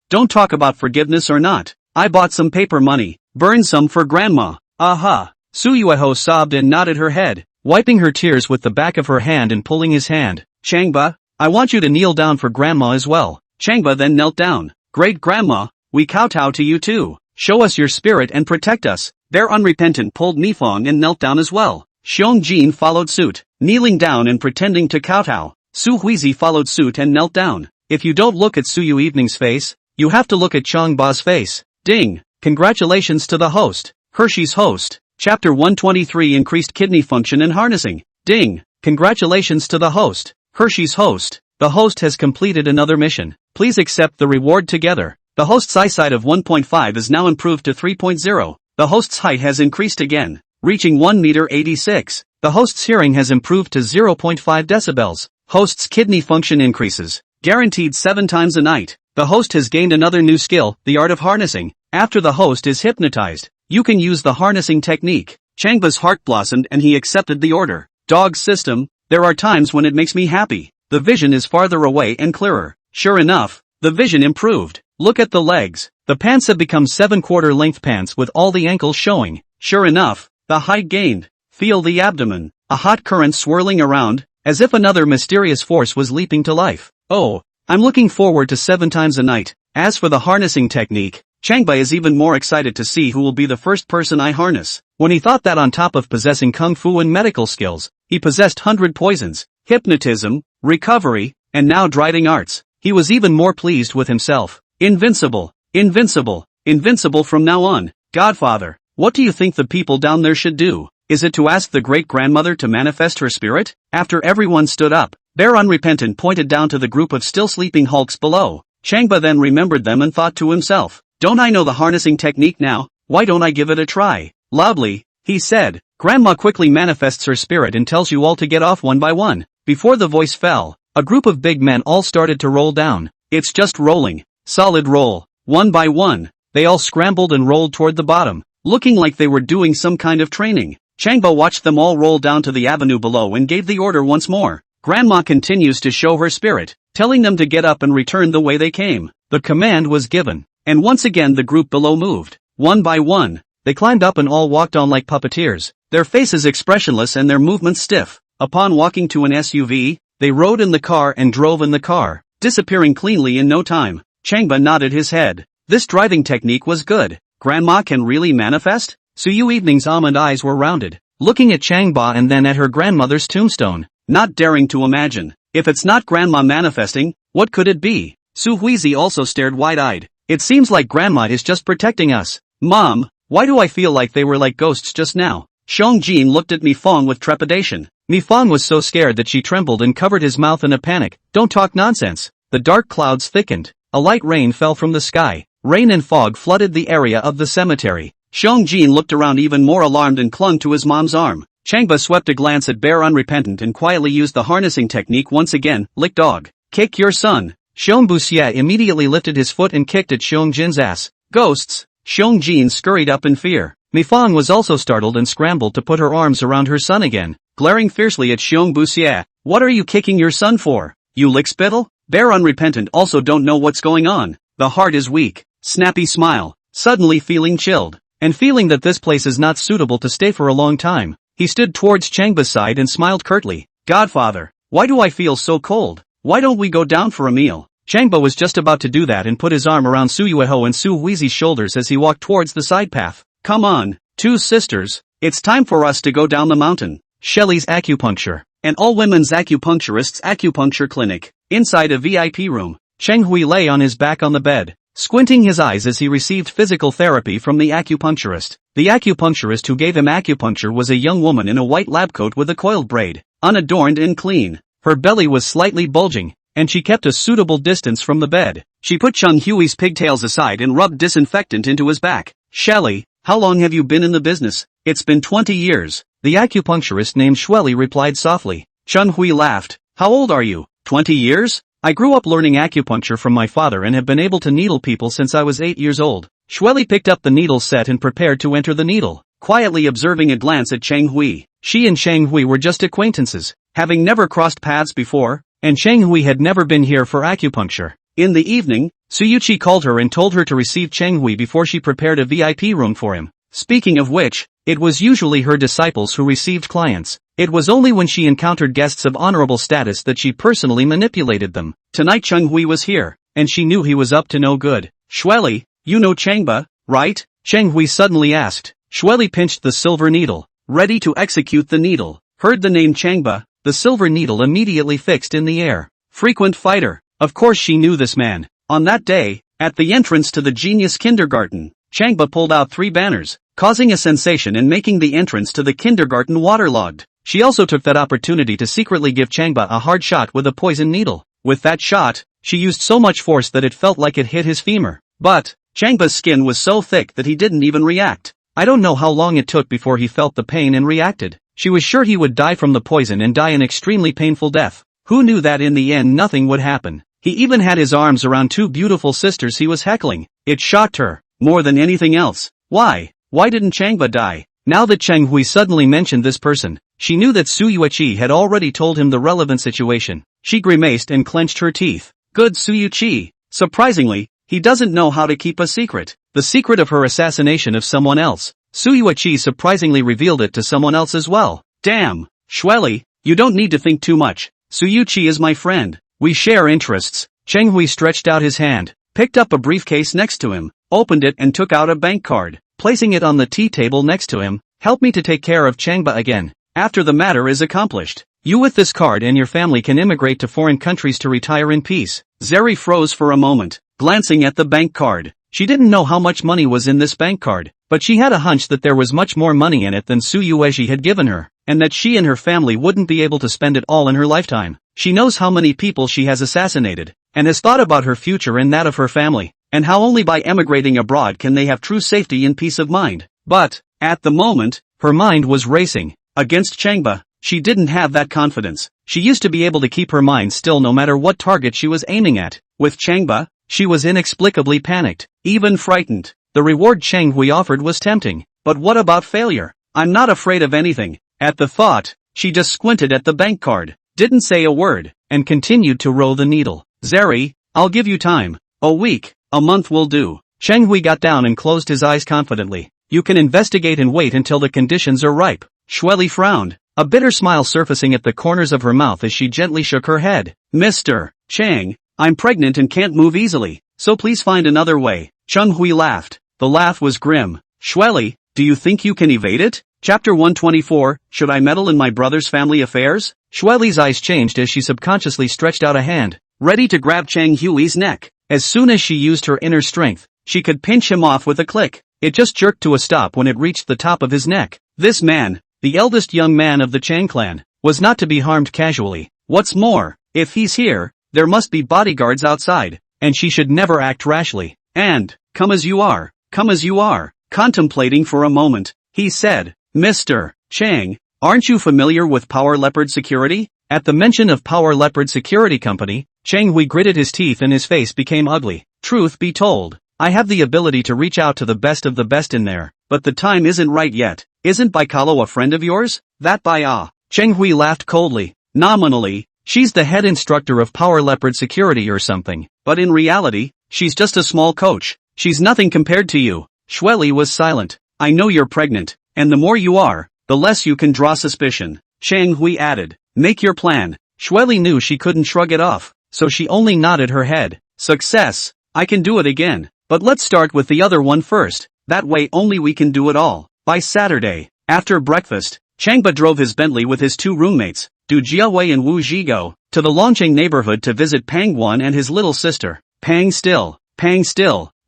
don't talk about forgiveness or not. I bought some paper money. Burn some for Grandma. Aha. Su Yueho sobbed and nodded her head, wiping her tears with the back of her hand and pulling his hand. Changba, I want you to kneel down for Grandma as well. Changba then knelt down. Great Grandma, we kowtow to you too. Show us your spirit and protect us. Bear Unrepentant pulled Nifong and knelt down as well. Xiong Jin followed suit, kneeling down and pretending to kowtow. Su Huizi followed suit and knelt down. If you don't look at Su Yu Evening's face, you have to look at Changba's face. Ding! Congratulations to the host. Hershey's host. Chapter 123 Increased Kidney Function and Harnessing. Ding! Congratulations to the host. Hershey's host. The host has completed another mission. Please accept the reward together. The host's eyesight of 1.5 is now improved to 3.0. The host's height has increased again, reaching 1 meter 86. The host's hearing has improved to 0.5 decibels. Host's kidney function increases, guaranteed 7 times a night. The host has gained another new skill, the art of harnessing. After the host is hypnotized, You can use the harnessing technique. Changba's heart blossomed and he accepted the order. Dog system, there are times when it makes me happy. The vision is farther away and clearer. Sure enough, the vision improved. Look at the legs. The pants have become 7/4 length pants with all the ankles showing. Sure enough, the height gained. Feel the abdomen. A hot current swirling around, as if another mysterious force was leaping to life. Oh, I'm looking forward to 7 times a night. As for the harnessing technique, Changba is even more excited to see who will be the first person I harness. When he thought that on top of possessing kung fu and medical skills, he possessed 100 poisons, hypnotism, recovery, and now driving arts, he was even more pleased with himself. Invincible, invincible, invincible from now on. Godfather, what do you think the people down there should do? Is it to ask the great-grandmother to manifest her spirit? After everyone stood up, Bear Unrepentant pointed down to the group of still sleeping hulks below. Changba then remembered them and thought to himself, don't I know the harnessing technique now? Why don't I give it a try? Loudly, he said, Grandma quickly manifests her spirit and tells you all to get off one by one. Before the voice fell, a group of big men all started to roll down. It's just rolling. Solid roll. One by one, they all scrambled and rolled toward the bottom, looking like they were doing some kind of training. Changba watched them all roll down to the avenue below and gave the order once more. Grandma continues to show her spirit, telling them to get up and return the way they came. The command was given, and once again the group below moved. One by one, they climbed up and all walked on like puppeteers, their faces expressionless and their movements stiff. Upon walking to an SUV, they rode in the car and drove in the car, disappearing cleanly in no time. Changba nodded his head. This driving technique was good. Grandma can really manifest? Su Yui Evening's almond eyes were rounded, looking at Changba and then at her grandmother's tombstone, not daring to imagine. If it's not Grandma manifesting, what could it be? Su Huizi also stared wide-eyed. It seems like Grandma is just protecting us. Mom, why do I feel like they were like ghosts just now? Xiong Jin looked at Mi Fong with trepidation. Mi Fong was so scared that she trembled and covered his mouth in a panic. Don't talk nonsense. The dark clouds thickened. A light rain fell from the sky. Rain and fog flooded the area of the cemetery. Xiong Jin looked around even more alarmed and clung to his mom's arm. Changba swept a glance at Bear Unrepentant and quietly used the harnessing technique once again. Lick dog. Kick your son. Xiong Buxie immediately lifted his foot and kicked at Xiong Jin's ass. Ghosts. Xiong Jin scurried up in fear. Mi Fong was also startled and scrambled to put her arms around her son again, glaring fiercely at Xiong Buxie. What are you kicking your son for? You lickspittle? Bear Unrepentant also don't know what's going on. The heart is weak. Snappy smile. Suddenly feeling chilled, and feeling that this place is not suitable to stay for a long time, he stood towards Changba's side and smiled curtly. Godfather, why do I feel so cold? Why don't we go down for a meal? Changba was just about to do that and put his arm around Su Yueho and Su Huizi's shoulders as he walked towards the side path. Come on, two sisters, it's time for us to go down the mountain. Shelley's Acupuncture, an all-women's acupuncturist's acupuncture clinic. Inside a VIP room, Cheng Hui lay on his back on the bed, squinting his eyes as he received physical therapy from the acupuncturist. The acupuncturist who gave him acupuncture was a young woman in a white lab coat with a coiled braid, unadorned and clean. Her belly was slightly bulging, and she kept a suitable distance from the bed. She put Chung Hui's pigtails aside and rubbed disinfectant into his back. Shelley, how long have you been in the business? It's been 20 years. The acupuncturist named Shweli replied softly. Chun Hui laughed. How old are you? 20 years? I grew up learning acupuncture from my father and have been able to needle people since I was 8 years old. Shweli picked up the needle set and prepared to enter the needle, quietly observing a glance at Cheng Hui. She and Cheng Hui were just acquaintances, having never crossed paths before, and Cheng Hui had never been here for acupuncture. In the evening, Suyuchi called her and told her to receive Cheng Hui before she prepared a VIP room for him. Speaking of which, it was usually her disciples who received clients. It was only when she encountered guests of honorable status that she personally manipulated them. Tonight Cheng Hui was here, and she knew he was up to no good. Shweli, you know Changba, right? Cheng Hui suddenly asked. Shweli pinched the silver needle, ready to execute the needle. Heard the name Changba, the silver needle immediately fixed in the air. Frequent fighter. Of course she knew this man. On that day, at the entrance to the genius kindergarten, Changba pulled out 3 banners, causing a sensation and making the entrance to the kindergarten waterlogged. She also took that opportunity to secretly give Changba a hard shot with a poison needle. With that shot, she used so much force that it felt like it hit his femur. But, Changba's skin was so thick that he didn't even react. I don't know how long it took before he felt the pain and reacted. She was sure he would die from the poison and die an extremely painful death. Who knew that in the end nothing would happen? He even had his arms around 2 beautiful sisters he was heckling. It shocked her, more than anything else. Why Why didn't Changba die? Now that Cheng Hui suddenly mentioned this person, she knew that Su Yui had already told him the relevant situation. She grimaced and clenched her teeth. Good Su Yui. Surprisingly, he doesn't know how to keep a secret. The secret of her assassination of someone else. Su Yui surprisingly revealed it to someone else as well. Damn. Shueli, you don't need to think too much. Su Yui is my friend. We share interests. Cheng Hui stretched out his hand, picked up a briefcase next to him, opened it and took out a bank card, placing it on the tea table next to him. Help me to take care of Changba again. After the matter is accomplished, you with this card and your family can immigrate to foreign countries to retire in peace. Zeri froze for a moment, glancing at the bank card. She didn't know how much money was in this bank card, but she had a hunch that there was much more money in it than Su Yui had given her, and that she and her family wouldn't be able to spend it all in her lifetime. She knows how many people she has assassinated, and has thought about her future and that of her family, and how only by emigrating abroad can they have true safety and peace of mind. But, at the moment, her mind was racing. Against Changba, she didn't have that confidence. She used to be able to keep her mind still no matter what target she was aiming at. With Changba, she was inexplicably panicked, even frightened. The reward Cheng Hui offered was tempting, but what about failure? I'm not afraid of anything. At the thought, she just squinted at the bank card, didn't say a word, and continued to roll the needle. Zeri, I'll give you time. A week, a month will do. Cheng Hui got down and closed his eyes confidently. You can investigate and wait until the conditions are ripe. Shueli frowned, a bitter smile surfacing at the corners of her mouth as she gently shook her head. Mr. Chang, I'm pregnant and can't move easily, so please find another way. Cheng Hui laughed. The laugh was grim. Shueli, do you think you can evade it? Chapter 124, Should I meddle in my brother's family affairs? Shueli's eyes changed as she subconsciously stretched out a hand, ready to grab Cheng Hui's neck. As soon as she used her inner strength, she could pinch him off with a click. It just jerked to a stop when it reached the top of his neck. This man, the eldest young man of the Chang clan, was not to be harmed casually. What's more, if he's here, there must be bodyguards outside, and she should never act rashly. And, come as you are. Contemplating for a moment, he said, Mr. Chang, aren't you familiar with Power Leopard Security? At the mention of Power Leopard Security Company, Cheng Hui gritted his teeth and his face became ugly. Truth be told, I have the ability to reach out to the best of the best in there, but the time isn't right yet. Isn't Baikalo a friend of yours? That Baya. Cheng Hui laughed coldly. Nominally, she's the head instructor of Power Leopard Security or something, but in reality, she's just a small coach. She's nothing compared to you. Shueli was silent. I know you're pregnant, and the more you are, the less you can draw suspicion. Cheng Hui added, make your plan. Shueli knew she couldn't shrug it off, so she only nodded her head. Success. I can do it again. But let's start with the other one first. That way only we can do it all. By Saturday, after breakfast, Changba drove his Bentley with his two roommates, Du Jiawei and Wu Zhigo, to the Longqing neighborhood to visit Pang Guan and his little sister. Pang Still,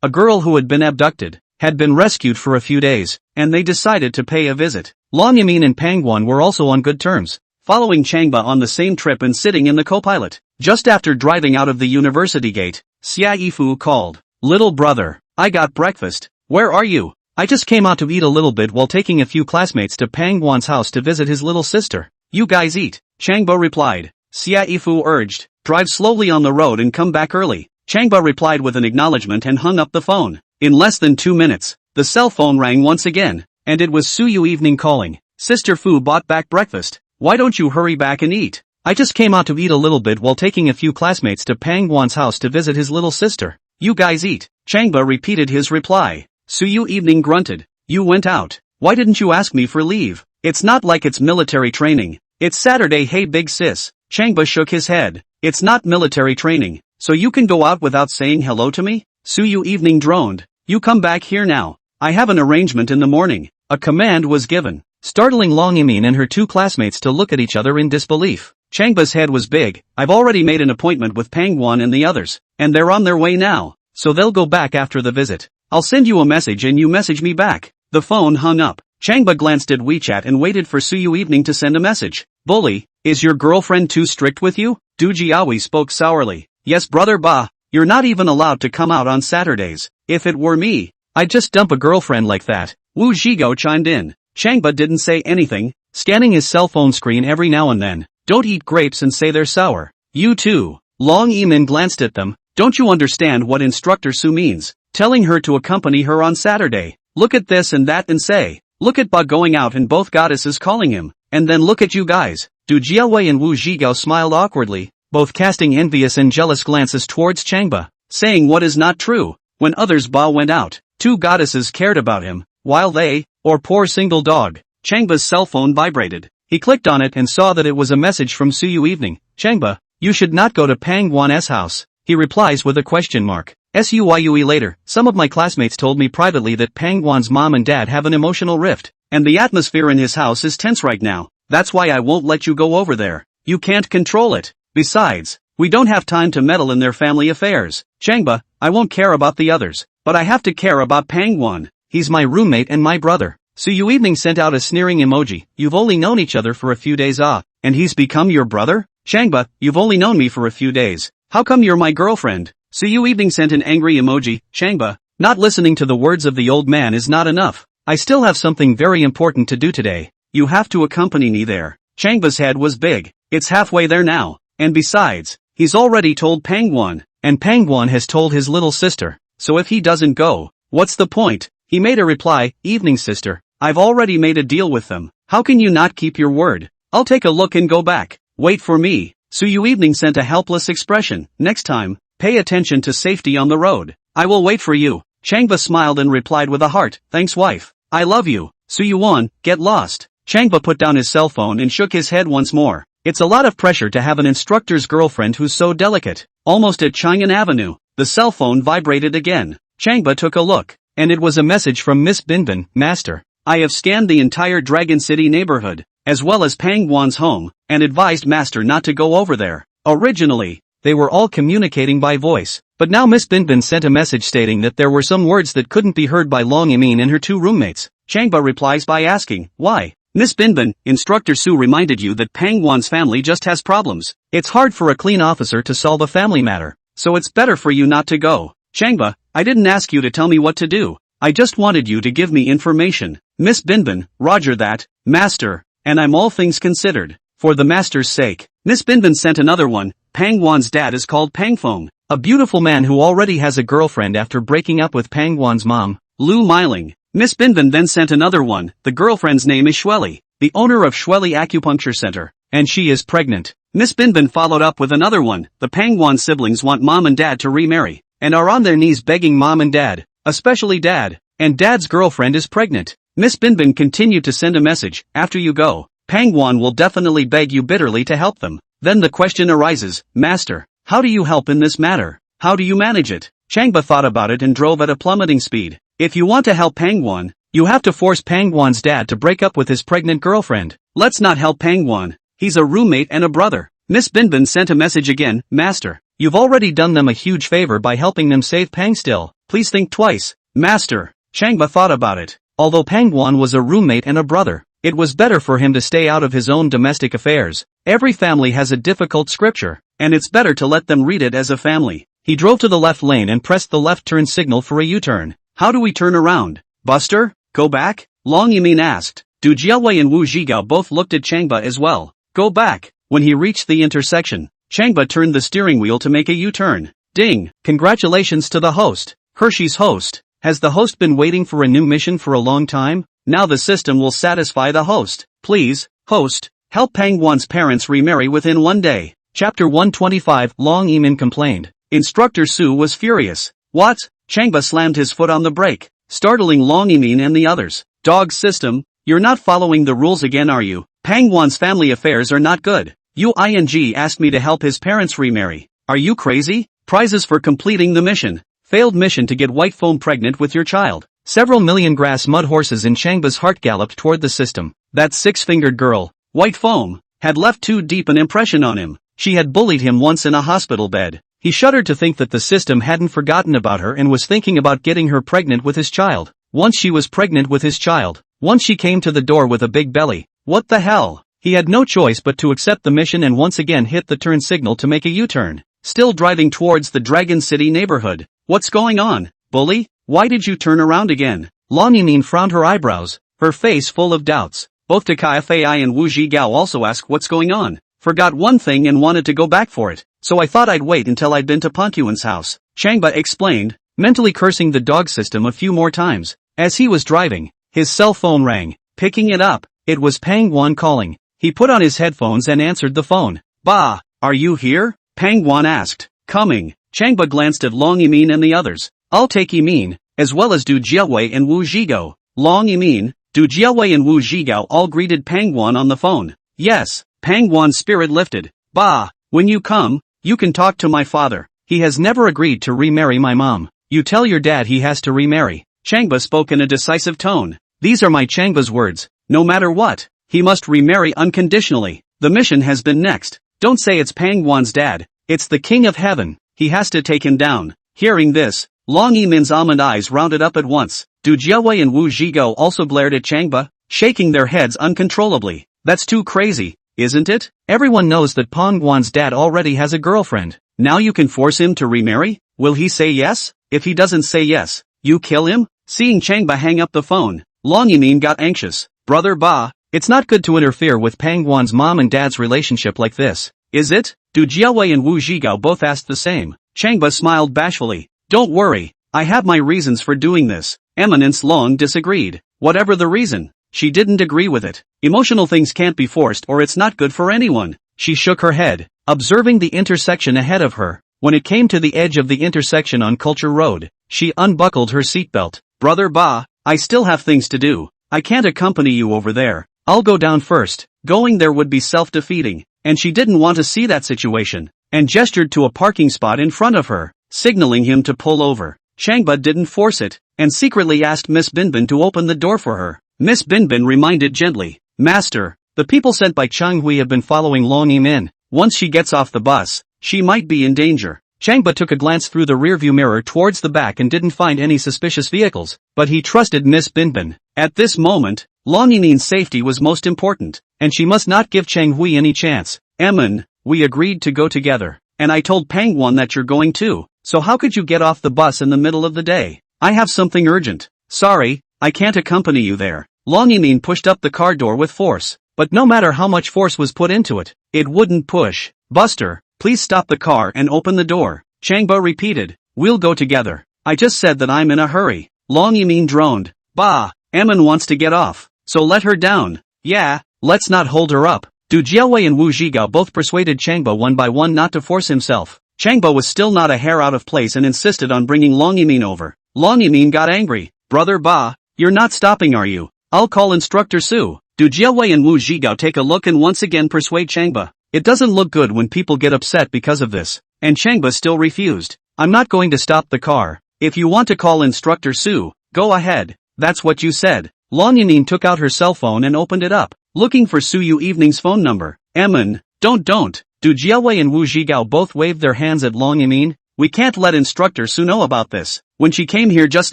a girl who had been abducted, had been rescued for a few days, and they decided to pay a visit. Long Yamin and Pang Guan were also on good terms, following Changba on the same trip and sitting in the co-pilot. Just after driving out of the university gate, Xia Yifu called, Little brother, I got breakfast. Where are you? I just came out to eat a little bit while taking a few classmates to Pang Guan's house to visit his little sister. You guys eat. Changba replied. Xia Yifu urged, drive slowly on the road and come back early. Changba replied with an acknowledgement and hung up the phone. In less than 2 minutes, the cell phone rang once again, and it was Su Yui evening calling. Sister Fu bought back breakfast. Why don't you hurry back and eat? I just came out to eat a little bit while taking a few classmates to Pang Guan's house to visit his little sister. You guys eat. Changba repeated his reply. Su Yui evening grunted. You went out. Why didn't you ask me for leave? It's not like it's military training. It's Saturday, hey big sis. Changba shook his head. It's not military training, so you can go out without saying hello to me? Su Yui evening droned. You come back here now. I have an arrangement in the morning. A command was given, startling Long Yamin and her two classmates to look at each other in disbelief. Changba's head was big. I've already made an appointment with Pang Guan and the others, and they're on their way now, so they'll go back after the visit. I'll send you a message and you message me back. The phone hung up. Changba glanced at WeChat and waited for Su Yui evening to send a message. Bully, is your girlfriend too strict with you? Du Jiawi spoke sourly. Yes brother Ba, you're not even allowed to come out on Saturdays. If it were me, I'd just dump a girlfriend like that. Wu Zhigo chimed in. Changba didn't say anything, scanning his cell phone screen every now and then. Don't eat grapes and say they're sour. You too. Long Yimin glanced at them. Don't you understand what Instructor Su means? Telling her to accompany her on Saturday. look at this and that and say, look at Ba going out and both goddesses calling him, and then look at you guys. Du Jiawei and Wu Zhigao smiled awkwardly, both casting envious and jealous glances towards Changba, saying what is not true. When others Ba went out, two goddesses cared about him, while they, or poor single dog. Changba's cell phone vibrated. He clicked on it and saw that it was a message from Su Yui. Evening, Changba, you should not go to Pang Guan's house. He replies with a question mark. Suyui later, some of my classmates told me privately that Pang Guan's mom and dad have an emotional rift, and the atmosphere in his house is tense right now. That's why I won't let you go over there. You can't control it. Besides, we don't have time to meddle in their family affairs. Changba, I won't care about the others, but I have to care about Pang Guan. He's my roommate and my brother. Su Yui sent out a sneering emoji. You've only known each other for a few days, and he's become your brother? Changba, you've only known me for a few days. How come you're my girlfriend? Su Yui sent an angry emoji. Changba, not listening to the words of the old man is not enough. I still have something very important to do today. You have to accompany me there. Changba's head was big. It's halfway there now. And besides, he's already told Pang Guan, and Pang Guan has told his little sister. So if he doesn't go, what's the point? He made a reply. Evening sister. I've already made a deal with them. How can you not keep your word? I'll take a look and go back. Wait for me. Su Yui sent a helpless expression. Next time, pay attention to safety on the road. I will wait for you. Changba smiled and replied with a heart. Thanks wife. I love you. Su Yuan, get lost. Changba put down his cell phone and shook his head once more. It's a lot of pressure to have an instructor's girlfriend who's so delicate. Almost at Chang'an Avenue, the cell phone vibrated again. Changba took a look, and it was a message from Miss Binbin. Master, I have scanned the entire Dragon City neighborhood, as well as Pang Guan's home, and advised Master not to go over there. Originally, they were all communicating by voice, but now Miss Binbin sent a message stating that there were some words that couldn't be heard by Long Yimin and her two roommates. Changba replies by asking, why? Miss Binbin, Instructor Su reminded you that Pang Guan's family just has problems. It's hard for a clean officer to solve a family matter, so it's better for you not to go. Changba, I didn't ask you to tell me what to do. I just wanted you to give me information. Miss Binbin, roger that, Master, and I'm all things considered. For the Master's sake. Miss Binbin sent another one. Pang Guan's dad is called Pang Feng, a beautiful man who already has a girlfriend after breaking up with Pang Guan's mom, Lu Miling. Miss Binbin then sent another one. The girlfriend's name is Shueli, the owner of Shueli Acupuncture Center, and she is pregnant. Miss Binbin followed up with another one. The Pang Guan siblings want mom and dad to remarry, and are on their knees begging mom and dad, especially dad, and dad's girlfriend is pregnant. Miss Binbin continued to send a message. After you go, Pang Guan will definitely beg you bitterly to help them. Then the question arises, Master, how do you help in this matter? How do you manage it? Changba thought about it and drove at a plummeting speed. If you want to help Pang Guan, you have to force Pang Guan's dad to break up with his pregnant girlfriend. Let's not help Pang Guan. He's a roommate and a brother. Miss Binbin sent a message again. Master, you've already done them a huge favor by helping them save Pang still. Please think twice. Master, Changba thought about it. Although Pang Guan was a roommate and a brother, it was better for him to stay out of his own domestic affairs. Every family has a difficult scripture, and it's better to let them read it as a family. He drove to the left lane and pressed the left turn signal for a U-turn. How do we turn around? Buster, go back? Long Yimin asked. Du Jiawei and Wu Zhigao both looked at Changba as well. Go back. When he reached the intersection, Changba turned the steering wheel to make a U-turn. Ding! Congratulations to the host. Hershey's host. Has the host been waiting for a new mission for a long time? Now the system will satisfy the host. Please, host, help Pang Guan's parents remarry within 1 day. Chapter 125. Long Yimin complained. Instructor Su was furious. What? Changba slammed his foot on the brake, startling Long Yimin and the others. Dog system, you're not following the rules again, are you? Pang Guan's family affairs are not good. Ing asked me to help his parents remarry. Are you crazy? Prizes for completing the mission. Failed mission to get White Foam pregnant with your child. Several million grass mud horses in Changba's heart galloped toward the system. That six-fingered girl, White Foam, had left too deep an impression on him. She had bullied him once in a hospital bed. He shuddered to think that the system hadn't forgotten about her and was thinking about getting her pregnant with his child. Once she was pregnant with his child. Once she came to the door with a big belly. What the hell? He had no choice but to accept the mission and once again hit the turn signal to make a U-turn. Still driving towards the Dragon City neighborhood. What's going on, bully? Why did you turn around again? Long Yimin frowned her eyebrows, her face full of doubts. Both Takai Fei and Wu Zhigao also asked what's going on. Forgot one thing and wanted to go back for it, so I thought I'd wait until I'd been to Pankyuan's house. Changba explained, mentally cursing the dog system a few more times. As he was driving, his cell phone rang. Picking it up, it was Pangwan calling. He put on his headphones and answered the phone. "Ba, are you here?" Pangwan asked. "Coming." Changba glanced at Long Yimin and the others. "I'll take Yimin, as well as Du Jiawei and Wu Zhigao." Long Yimin, Du Jiawei and Wu Zhigao all greeted Pangwan on the phone. "Yes." Pangwan's spirit lifted. "Ba, when you come, you can talk to my father. He has never agreed to remarry my mom. You tell your dad he has to remarry." Changba spoke in a decisive tone. "These are my Changba's words. No matter what, he must remarry unconditionally. The mission has been next. Don't say it's Pangwan's dad. It's the king of heaven. He has to take him down." Hearing this, Long Yimin's almond eyes rounded up at once. Du Jiawei and Wu Zhigao also glared at Changba, shaking their heads uncontrollably. "That's too crazy, isn't it? Everyone knows that Pangwan's dad already has a girlfriend. Now you can force him to remarry? Will he say yes? If he doesn't say yes, you kill him?" Seeing Changba hang up the phone, Long Yimin got anxious. "Brother Ba, it's not good to interfere with Pangwan's mom and dad's relationship like this, is it?" Du Jiawei and Wu Zhigao both asked the same. Changba smiled bashfully. "Don't worry, I have my reasons for doing this." Eminence Long disagreed. Whatever the reason, she didn't agree with it. Emotional things can't be forced or it's not good for anyone. She shook her head, observing the intersection ahead of her. When it came to the edge of the intersection on Culture Road, she unbuckled her seatbelt. "Brother Ba, I still have things to do. I can't accompany you over there. I'll go down first." Going there would be self-defeating, and she didn't want to see that situation, and gestured to a parking spot in front of her, signaling him to pull over. Changba didn't force it, and secretly asked Miss Binbin to open the door for her. Miss Binbin reminded gently, "Master, the people sent by Chang Hui have been following Long Yimin. Once she gets off the bus, she might be in danger." Changba took a glance through the rearview mirror towards the back and didn't find any suspicious vehicles, but he trusted Miss Binbin. At this moment, Long Yimin's safety was most important, and she must not give Chang Hui any chance. "Emin, we agreed to go together, and I told Pangwan that you're going too, so how could you get off the bus in the middle of the day?" "I have something urgent. Sorry, I can't accompany you there." Long Yimin pushed up the car door with force, but no matter how much force was put into it, it wouldn't push. "Buster, please stop the car and open the door." Changba repeated, "We'll go together. I just said that I'm in a hurry." Long Yimin droned. "Bah, Emin wants to get off, so let her down." "Yeah, let's not hold her up." Du Jiawei and Wu Zhigao both persuaded Changba one by one not to force himself. Changba was still not a hair out of place and insisted on bringing Long Yimin over. Long Yimin got angry. "Brother Ba, you're not stopping, are you? I'll call Instructor Su." Du Jiawei and Wu Zhigao take a look and once again persuade Changba. It doesn't look good when people get upset because of this, and Changba still refused. "I'm not going to stop the car. If you want to call Instructor Su, go ahead. That's what you said." Long Yimin took out her cell phone and opened it up, looking for Su Yu Evening's phone number. "Emin, don't. Du Jiawei and Wu Zhigao both waved their hands at Long Yimin. "We can't let Instructor Su know about this. When she came here just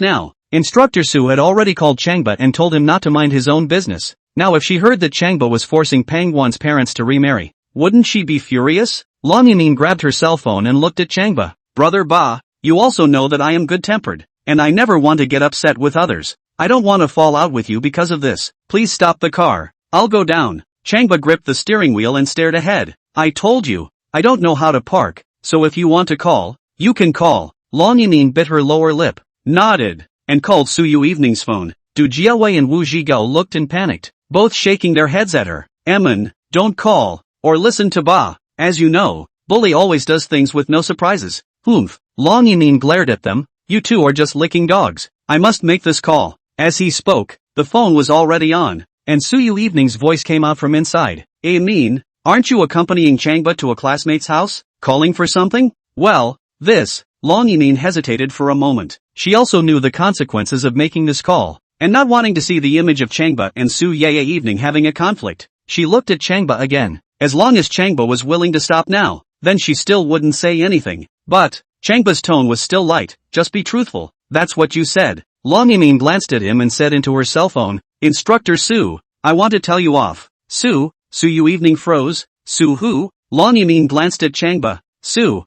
now, Instructor Su had already called Changba and told him not to mind his own business. Now if she heard that Changba was forcing Pangwan's parents to remarry, wouldn't she be furious?" Long Yimin grabbed her cell phone and looked at Changba. "Brother Ba, you also know that I am good-tempered, and I never want to get upset with others. I don't want to fall out with you because of this. Please stop the car. I'll go down." Changba gripped the steering wheel and stared ahead. "I told you, I don't know how to park, so if you want to call, you can call." Long Yimin bit her lower lip, nodded, and called Su Yu Evening's phone. Du Jiawei and Wu Zhigao looked and panicked, both shaking their heads at her. "Emin, don't call, or listen to Ba. As you know, Bully always does things with no surprises." "Humph." Long Yimin glared at them. "You two are just licking dogs. I must make this call." As he spoke, the phone was already on, and Su Yu Evening's voice came out from inside. "Min, aren't you accompanying Changba to a classmate's house? Calling for something?" "Well, this." Long Yimin hesitated for a moment. She also knew the consequences of making this call, and not wanting to see the image of Changba and Su Yue Evening having a conflict. She looked at Changba again. As long as Changba was willing to stop now, then she still wouldn't say anything. But Changba's tone was still light. "Just be truthful. That's what you said." Long Yimin glanced at him and said into her cell phone, "Instructor Su, I want to tell you off." Su Yu Evening froze. "Su who?" Long Yimin glanced at Changba. Su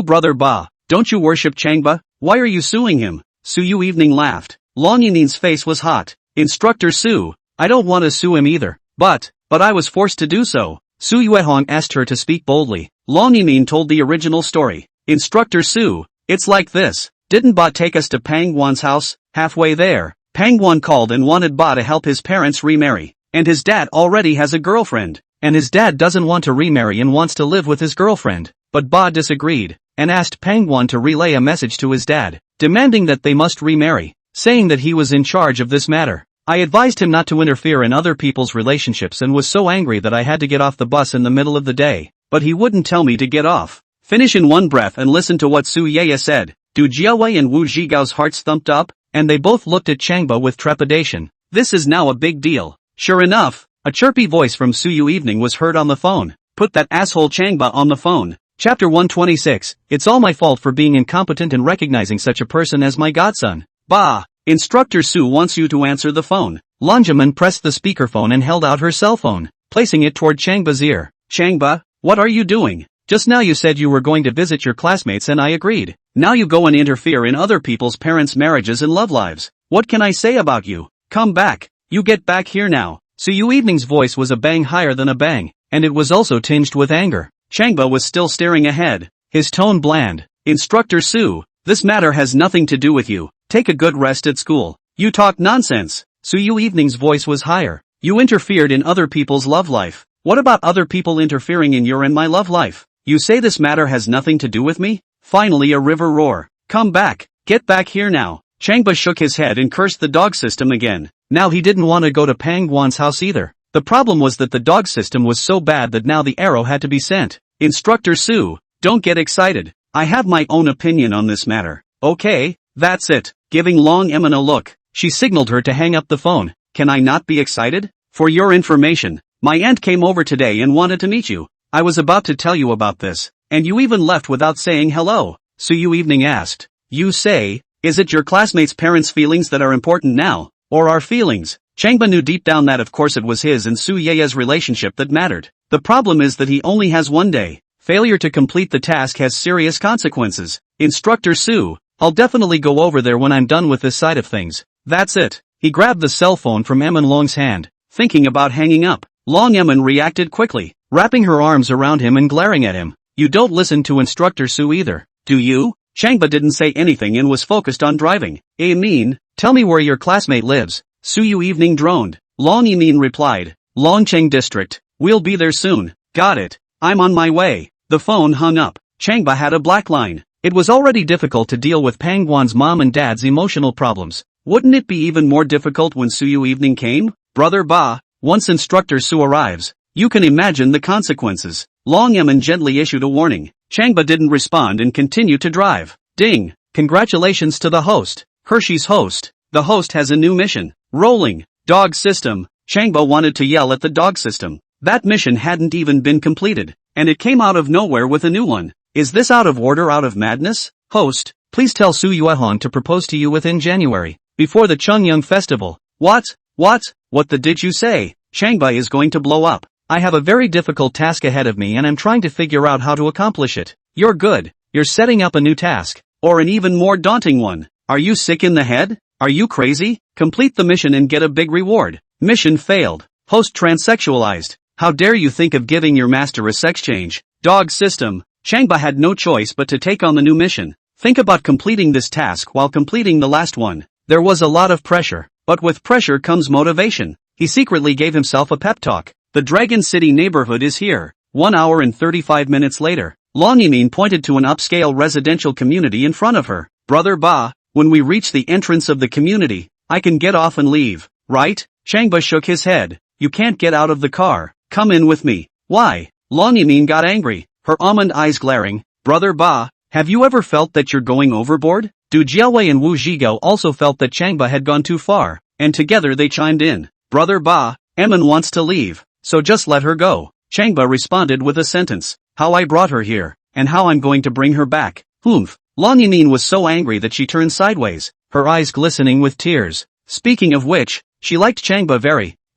Brother Ba, don't you worship Changba? Why are you suing him?" Su Yu Evening laughed. Long Yimin's face was hot. "Instructor Su, I don't want to sue him either, but I was forced to do so." Su Yuehong asked her to speak boldly. Long Yimin told the original story. "Instructor Su, it's like this. Didn't Ba take us to Pangwan's house? Halfway there, Pangwan called and wanted Ba to help his parents remarry. And his dad already has a girlfriend. And his dad doesn't want to remarry and wants to live with his girlfriend. But Ba disagreed, and asked Pangwan to relay a message to his dad, demanding that they must remarry, saying that he was in charge of this matter. I advised him not to interfere in other people's relationships and was so angry that I had to get off the bus in the middle of the day, but he wouldn't tell me to get off. Finish in one breath and listen to what Su Yui said. Do Jiawei and Wu Zhigao's hearts thumped up? And they both looked at Changba with trepidation. This is now a big deal. Sure enough, a chirpy voice from Su Yui evening was heard on the phone. Put that asshole Changba on the phone. Chapter 126, It's all my fault for being incompetent and recognizing such a person as my godson. Bah! Instructor Su wants you to answer the phone. Lonjaman pressed the speakerphone and held out her cell phone, placing it toward Changba's ear. Changba, what are you doing? Just now you said you were going to visit your classmates and I agreed. Now you go and interfere in other people's parents' marriages and love lives. What can I say about you? Come back. You get back here now. Su Yui Evening's voice was a bang higher than a bang, and it was also tinged with anger. Changba was still staring ahead, his tone bland. Instructor Su, this matter has nothing to do with you. Take a good rest at school. You talk nonsense. Su Yui Evening's voice was higher. You interfered in other people's love life. What about other people interfering in your and my love life? You say this matter has nothing to do with me? Finally a river roar. Come back. Get back here now. Changba shook his head and cursed the dog system again. Now he didn't want to go to Pangwan's house either. The problem was that the dog system was so bad that now the arrow had to be sent. Instructor Su, don't get excited. I have my own opinion on this matter. Okay, that's it. Giving Long Emin a look, she signaled her to hang up the phone. Can I not be excited? For your information, my aunt came over today and wanted to meet you. I was about to tell you about this, and you even left without saying hello. Su Yui Evening asked. You say, is it your classmates' parents' feelings that are important now, or our feelings? Changba knew deep down that of course it was his and Su Yui's relationship that mattered. The problem is that he only has one day. Failure to complete the task has serious consequences. Instructor Su, I'll definitely go over there when I'm done with this side of things. That's it. He grabbed the cell phone from Emin Long's hand, thinking about hanging up. Long Emin reacted quickly, wrapping her arms around him and glaring at him. You don't listen to Instructor Su either, do you? Changba didn't say anything and was focused on driving. Mean, tell me where your classmate lives. Su Yui Evening droned. Long Emin replied. Longcheng District. We'll be there soon. Got it. I'm on my way. The phone hung up. Changba had a black line. It was already difficult to deal with Pangwan's mom and dad's emotional problems. Wouldn't it be even more difficult when Su Yui Evening came? Brother Ba, once Instructor Su arrives, you can imagine the consequences. Long Emin gently issued a warning. Changba didn't respond and continued to drive. Ding! Congratulations to the host. Hershey's host. The host has a new mission. Rolling. Dog system. Changba wanted to yell at the dog system. That mission hadn't even been completed, and it came out of nowhere with a new one. Is this out of order, out of madness? Host, please tell Su Yuehong to propose to you within January, before the Chungyang festival. What? What did you say? Changba is going to blow up. I have a very difficult task ahead of me and I'm trying to figure out how to accomplish it. You're good. You're setting up a new task. Or an even more daunting one. Are you sick in the head? Are you crazy? Complete the mission and get a big reward. Mission failed. Host transsexualized. How dare you think of giving your master a sex change? Dog system. Changba had no choice but to take on the new mission. Think about completing this task while completing the last one. There was a lot of pressure. But with pressure comes motivation. He secretly gave himself a pep talk. The Dragon City neighborhood is here. 1 hour and 35 minutes later, Long Yimin pointed to an upscale residential community in front of her. Brother Ba, when we reach the entrance of the community, I can get off and leave, right? Changba shook his head. You can't get out of the car. Come in with me. Why? Long Yimin got angry, her almond eyes glaring. Brother Ba, have you ever felt that you're going overboard? Du Jiawei and Wu Zhigao also felt that Changba had gone too far, and together they chimed in. Brother Ba, Emin wants to leave, so just let her go. Changba responded with a sentence. How I brought her here, and how I'm going to bring her back. Humph. Long Yimin was so angry that she turned sideways, her eyes glistening with tears. Speaking of which, she liked Changba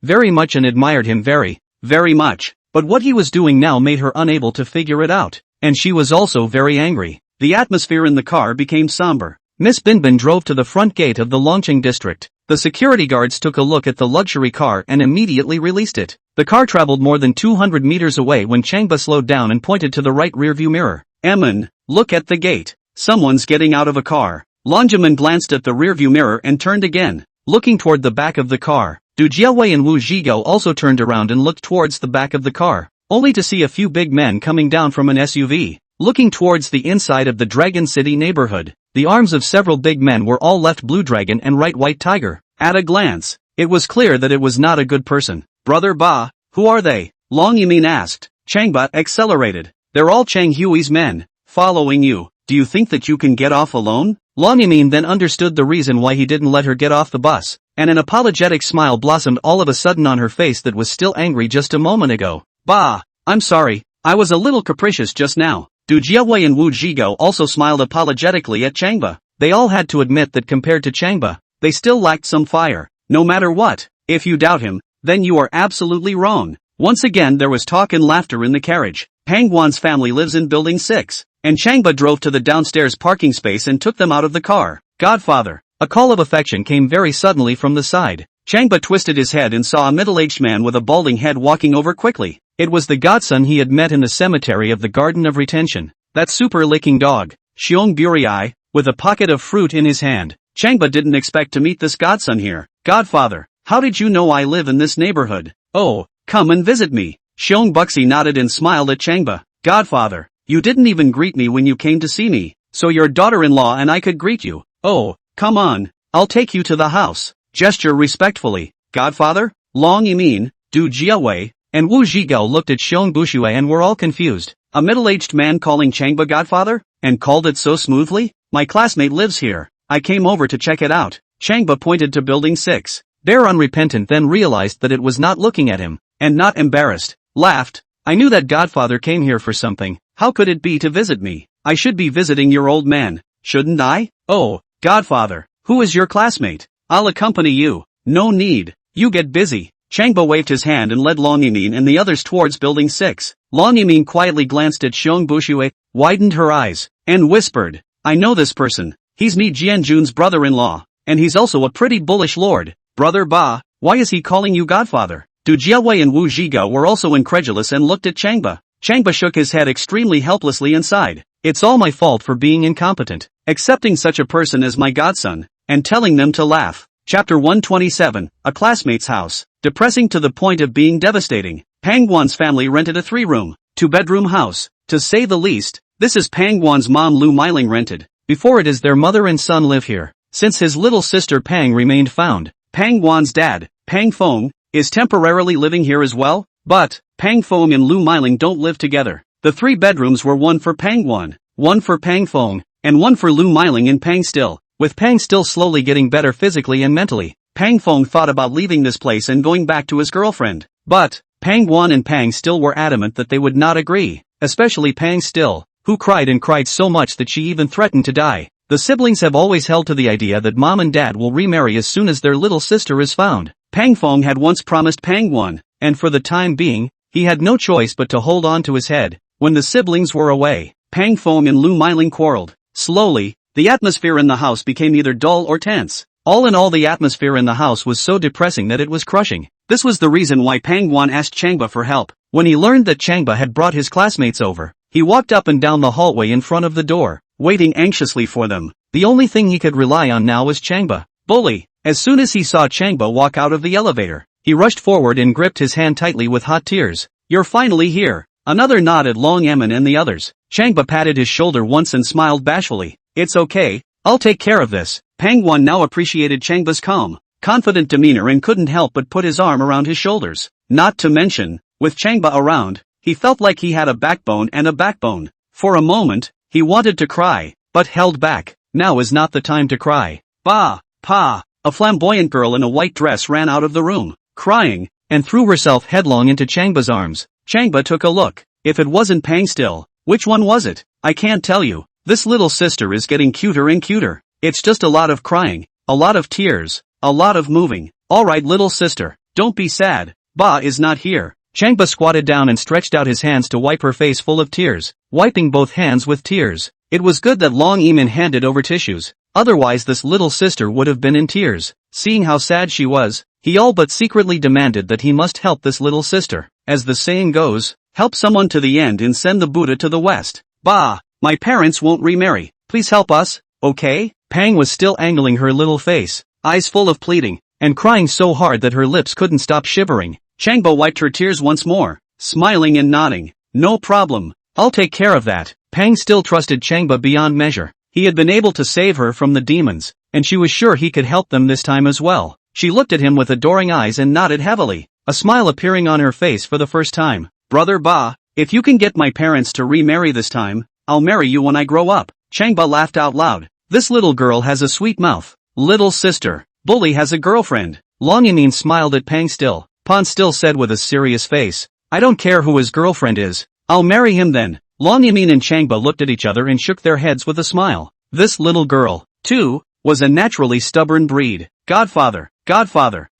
very much and admired him very much. But what he was doing now made her unable to figure it out, and she was also very angry. The atmosphere in the car became somber. Miss Binbin drove to the front gate of the Longcheng district. The security guards took a look at the luxury car and immediately released it. The car traveled more than 200 meters away when Changba slowed down and pointed to the right rearview mirror. Emin, look at the gate. Someone's getting out of a car. Long Jimin glanced at the rearview mirror and turned again, looking toward the back of the car. Du Jiaowei and Wu Zhigao also turned around and looked towards the back of the car, only to see a few big men coming down from an SUV, looking towards the inside of the Dragon City neighborhood. The arms of several big men were all left Blue Dragon and right White Tiger. At a glance, it was clear that it was not a good person. Brother Ba, who are they? Long Yimin asked. Changba accelerated. They're all Chang Hui's men, following you. Do you think that you can get off alone? Long Yimin then understood the reason why he didn't let her get off the bus, and an apologetic smile blossomed all of a sudden on her face that was still angry just a moment ago. Bah, I'm sorry, I was a little capricious just now. Du Jiaowei and Wu Zhigao also smiled apologetically at Changba. They all had to admit that compared to Changba, they still lacked some fire. No matter what, if you doubt him, then you are absolutely wrong. Once again there was talk and laughter in the carriage. Pangwan's family lives in building 6, and Changba drove to the downstairs parking space and took them out of the car. Godfather. A call of affection came very suddenly from the side. Changba twisted his head and saw a middle-aged man with a balding head walking over quickly. It was the godson he had met in the cemetery of the Garden of Retention. That super-licking dog, Xiong Buriai, with a pocket of fruit in his hand. Changba didn't expect to meet this godson here. Godfather, how did you know I live in this neighborhood? Oh, come and visit me. Xiong Buxi nodded and smiled at Changba. Godfather, you didn't even greet me when you came to see me, so your daughter-in-law and I could greet you. Oh, come on, I'll take you to the house. Gesture respectfully. Godfather? Long Yimin, Du Jiaowei, and Wu Zhigao looked at Xiong Bushui and were all confused. A middle-aged man calling Changba Godfather? And called it so smoothly? My classmate lives here. I came over to check it out. Changba pointed to building 6. Bear unrepentant then realized that it was not looking at him, and not embarrassed, laughed. I knew that Godfather came here for something. How could it be to visit me? I should be visiting your old man, shouldn't I? Oh, Godfather, who is your classmate? I'll accompany you. No need. You get busy. Changba waved his hand and led Long Yimin and the others towards building 6. Long Yimin quietly glanced at Xiong Bushui, widened her eyes, and whispered, I know this person. He's Mi Jianjun's brother-in-law, and he's also a pretty bullish lord. Brother Ba, why is he calling you Godfather? Du Jiaowei and Wu Zhigao were also incredulous and looked at Changba. Changba shook his head extremely helplessly and sighed. It's all my fault for being incompetent, accepting such a person as my godson, and telling them to laugh. Chapter 127, A Classmate's House. Depressing to the point of being devastating. Pangwan's family rented a 3-room, 2-bedroom house. To say the least, this is Pangwan's mom Lu Miling rented. Before it is their mother and son live here. Since his little sister Pang remained found, Pangwan's dad, Pang Fong, is temporarily living here as well, but Pang Fong and Lu Miling don't live together. The 3 bedrooms were one for Pangwan, one for Pang Fong, and one for Lu Miling and Pang Still. With Pang still slowly getting better physically and mentally, Pang Fong thought about leaving this place and going back to his girlfriend. But Pang Guan and Pang Still were adamant that they would not agree, especially Pang Still, who cried and cried so much that she even threatened to die. The siblings have always held to the idea that mom and dad will remarry as soon as their little sister is found. Pang Fong had once promised Pang Guan, and for the time being, he had no choice but to hold on to his head. When the siblings were away, Pang Fong and Lu Miling quarreled. Slowly, the atmosphere in the house became either dull or tense. All in all, the atmosphere in the house was so depressing that it was crushing. This was the reason why Pang Guan asked Changba for help. When he learned that Changba had brought his classmates over, he walked up and down the hallway in front of the door, waiting anxiously for them. The only thing he could rely on now was Changba. Bully! As soon as he saw Changba walk out of the elevator, he rushed forward and gripped his hand tightly with hot tears. You're finally here. Another nod at Long Emin and the others. Changba patted his shoulder once and smiled bashfully. It's okay, I'll take care of this. Pangwan now appreciated Changba's calm, confident demeanor and couldn't help but put his arm around his shoulders. Not to mention, with Changba around, he felt like he had a backbone and a backbone. For a moment, he wanted to cry, but held back. Now is not the time to cry. Bah! Pa! A flamboyant girl in a white dress ran out of the room, crying, and threw herself headlong into Changba's arms. Changba took a look. If it wasn't Pang Still, which one was it? I can't tell you. This little sister is getting cuter and cuter. It's just a lot of crying, a lot of tears, a lot of moving. Alright little sister, don't be sad. Ba is not here. Changba squatted down and stretched out his hands to wipe her face full of tears, wiping both hands with tears. It was good that Long Emin handed over tissues, otherwise this little sister would have been in tears. Seeing how sad she was, he all but secretly demanded that he must help this little sister. As the saying goes, help someone to the end and send the Buddha to the west. Ba! My parents won't remarry. Please help us, okay? Pang was still angling her little face, eyes full of pleading, and crying so hard that her lips couldn't stop shivering. Changba wiped her tears once more, smiling and nodding. No problem, I'll take care of that. Pang still trusted Changba beyond measure. He had been able to save her from the demons, and she was sure he could help them this time as well. She looked at him with adoring eyes and nodded heavily, a smile appearing on her face for the first time. Brother Ba, if you can get my parents to remarry this time, I'll marry you when I grow up. Changba laughed out loud. This little girl has a sweet mouth. Little sister, Bully has a girlfriend. Long Yamin smiled at Pang still. Pan still said with a serious face, I don't care who his girlfriend is. I'll marry him then. Long Yamin and Changba looked at each other and shook their heads with a smile. This little girl, too, was a naturally stubborn breed. Godfather.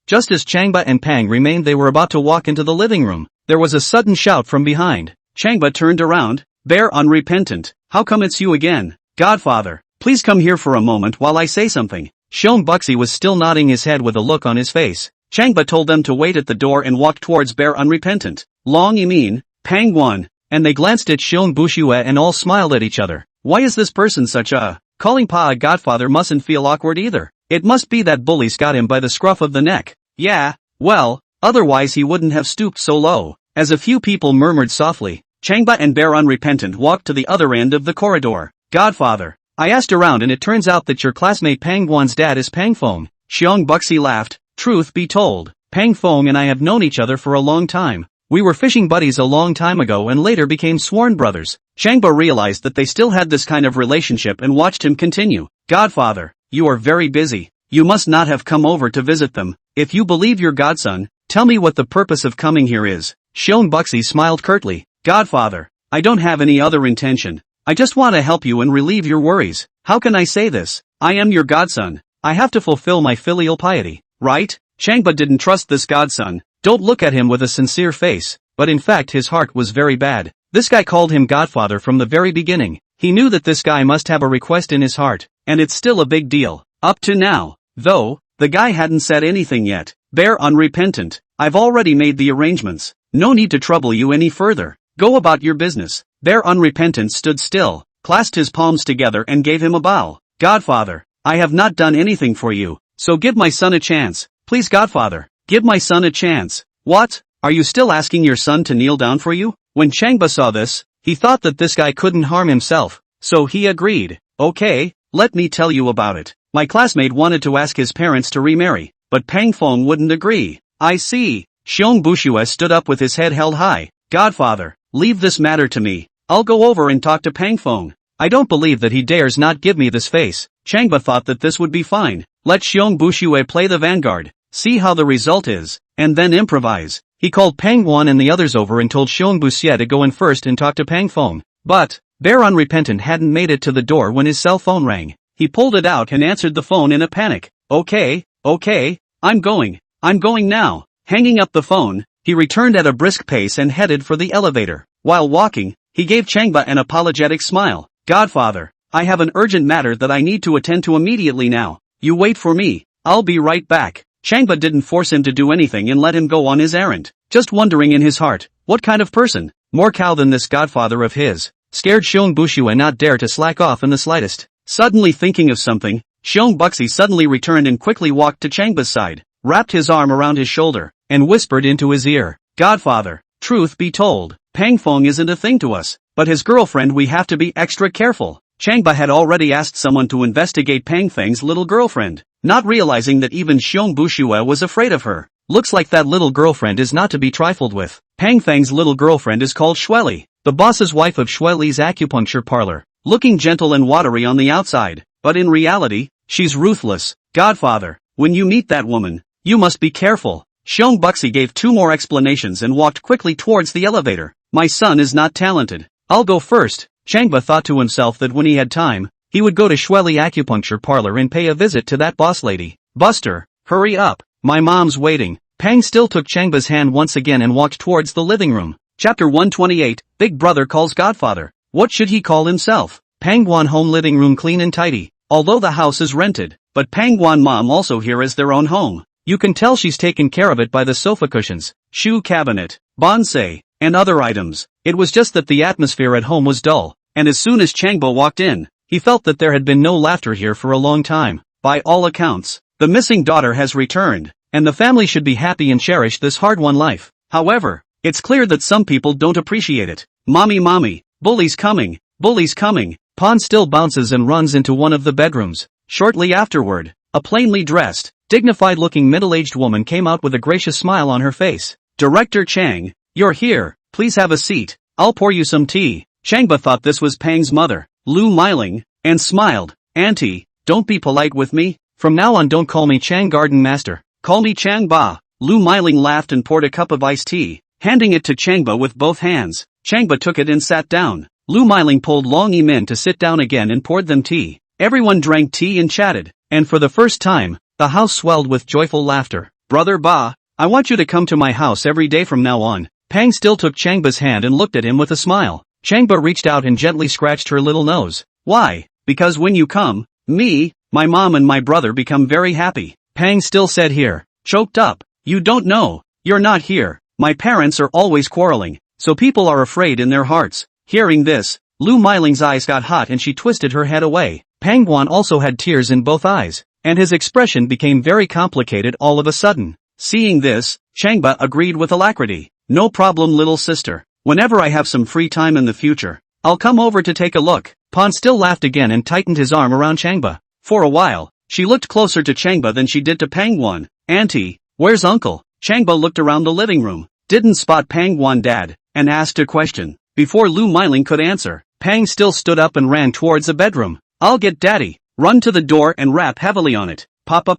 Just as Changba and Pang remained, they were about to walk into the living room. There was a sudden shout from behind. Changba turned around. Bear unrepentant. How come it's you again? Godfather, please come here for a moment while I say something. Xiong Buxi was still nodding his head with a look on his face. Changba told them to wait at the door and walked towards Bear unrepentant. Long Yamin, Pang Guan, and they glanced at Xiong Bushue and all smiled at each other. Why is this person such a... Calling Pa a godfather mustn't feel awkward either. It must be that Bully's got him by the scruff of the neck. Yeah, well, otherwise he wouldn't have stooped so low. As a few people murmured softly, Changba and Bear unrepentant walked to the other end of the corridor. Godfather, I asked around and it turns out that your classmate Pang Guan's dad is Pang Fong. Xiong Buxi laughed. Truth be told, Pang Fong and I have known each other for a long time. We were fishing buddies a long time ago and later became sworn brothers. Changba realized that they still had this kind of relationship and watched him continue. Godfather, you are very busy. You must not have come over to visit them. If you believe your godson, tell me what the purpose of coming here is. Xiong Buxi smiled curtly. Godfather, I don't have any other intention. I just want to help you and relieve your worries. How can I say this? I am your godson. I have to fulfill my filial piety, right? Changba didn't trust this godson. Don't look at him with a sincere face, but in fact his heart was very bad. This guy called him godfather from the very beginning. He knew that this guy must have a request in his heart, and it's still a big deal. Up to now, though, the guy hadn't said anything yet. Bear unrepentant, I've already made the arrangements. No need to trouble you any further. Go about your business. Bear unrepentant stood still, clasped his palms together and gave him a bow. Godfather, I have not done anything for you, so give my son a chance. Please Godfather, give my son a chance. What? Are you still asking your son to kneel down for you? When Changba saw this, he thought that this guy couldn't harm himself, so he agreed. Okay, let me tell you about it. My classmate wanted to ask his parents to remarry, but Pang Fong wouldn't agree. I see. Xiong Bushue stood up with his head held high. Godfather, leave this matter to me. I'll go over and talk to Pang Fong. I don't believe that he dares not give me this face. Changba thought that this would be fine. Let Xiong Bushue play the vanguard, see how the result is, and then improvise. He called Pang Guan and the others over and told Xiong Buxie to go in first and talk to Pang Fong. But, Bear unrepentant hadn't made it to the door when his cell phone rang. He pulled it out and answered the phone in a panic. Okay, I'm going now. Hanging up the phone, he returned at a brisk pace and headed for the elevator. While walking, he gave Changba an apologetic smile. Godfather, I have an urgent matter that I need to attend to immediately now. You wait for me, I'll be right back. Changba didn't force him to do anything and let him go on his errand, just wondering in his heart, what kind of person, more cow than this godfather of his, scared Xiong Bushue not dare to slack off in the slightest. Suddenly thinking of something, Xiong Buxi suddenly returned and quickly walked to Changba's side, wrapped his arm around his shoulder, and whispered into his ear. Godfather, truth be told, Pang Fong isn't a thing to us, but his girlfriend we have to be extra careful. Changba had already asked someone to investigate Pang Feng's little girlfriend, not realizing that even Xiong Bushue was afraid of her. Looks like that little girlfriend is not to be trifled with. Pang Feng's little girlfriend is called Shueli, the boss's wife of Shueli's acupuncture parlor, looking gentle and watery on the outside, but in reality, she's ruthless. Godfather, when you meet that woman, you must be careful. Xiong Buxi gave 2 more explanations and walked quickly towards the elevator. My son is not talented. I'll go first. Changba thought to himself that when he had time, he would go to Shueli acupuncture parlor and pay a visit to that boss lady. Buster, hurry up. My mom's waiting. Pang still took Changba's hand once again and walked towards the living room. Chapter 128, Big Brother Calls Godfather. What should he call himself? Pang Guan home living room clean and tidy. Although the house is rented, but Pang Guan mom also here as their own home. You can tell she's taken care of it by the sofa cushions, shoe cabinet, bonsai, and other items. It was just that the atmosphere at home was dull, and as soon as Changba walked in, He felt that there had been no laughter here for a long time. By all accounts, the missing daughter has returned, and the family should be happy and cherish this hard-won life. However, it's clear that some people don't appreciate it. Mommy, bully's coming, bully's coming. Pawn still bounces and runs into one of the bedrooms. Shortly afterward, a plainly dressed, dignified-looking middle-aged woman came out with a gracious smile on her face. Director Chang, you're here, please have a seat, I'll pour you some tea. Changba thought this was Pang's mother, Lu Miling, and smiled. Auntie, don't be polite with me, from now on don't call me Chang Garden Master, call me Chang Ba. Lu Miling laughed and poured a cup of iced tea, handing it to Changba with both hands. Changba took it and sat down. Lu Miling pulled Long Yimin to sit down again and poured them tea. Everyone drank tea and chatted, and for the first time, the house swelled with joyful laughter. Brother Ba, I want you to come to my house every day from now on. Pang still took Changba's hand and looked at him with a smile. Changba reached out and gently scratched her little nose. Why? Because when you come, me, my mom and my brother become very happy. Pang still said here, choked up. You don't know, you're not here. My parents are always quarreling, so people are afraid in their hearts. Hearing this, Lu Miling's eyes got hot and she twisted her head away. Pangguan also had tears in both eyes, and his expression became very complicated all of a sudden. Seeing this, Changba agreed with alacrity. No problem, little sister. Whenever I have some free time in the future, I'll come over to take a look. Pan still laughed again and tightened his arm around Changba. For a while, she looked closer to Changba than she did to Pangguan. Auntie, where's uncle? Changba looked around the living room, didn't spot Pangguan dad, and asked a question. Before Lu Miling could answer, Pang still stood up and ran towards the bedroom. I'll get daddy. Run to the door and rap heavily on it. Papa,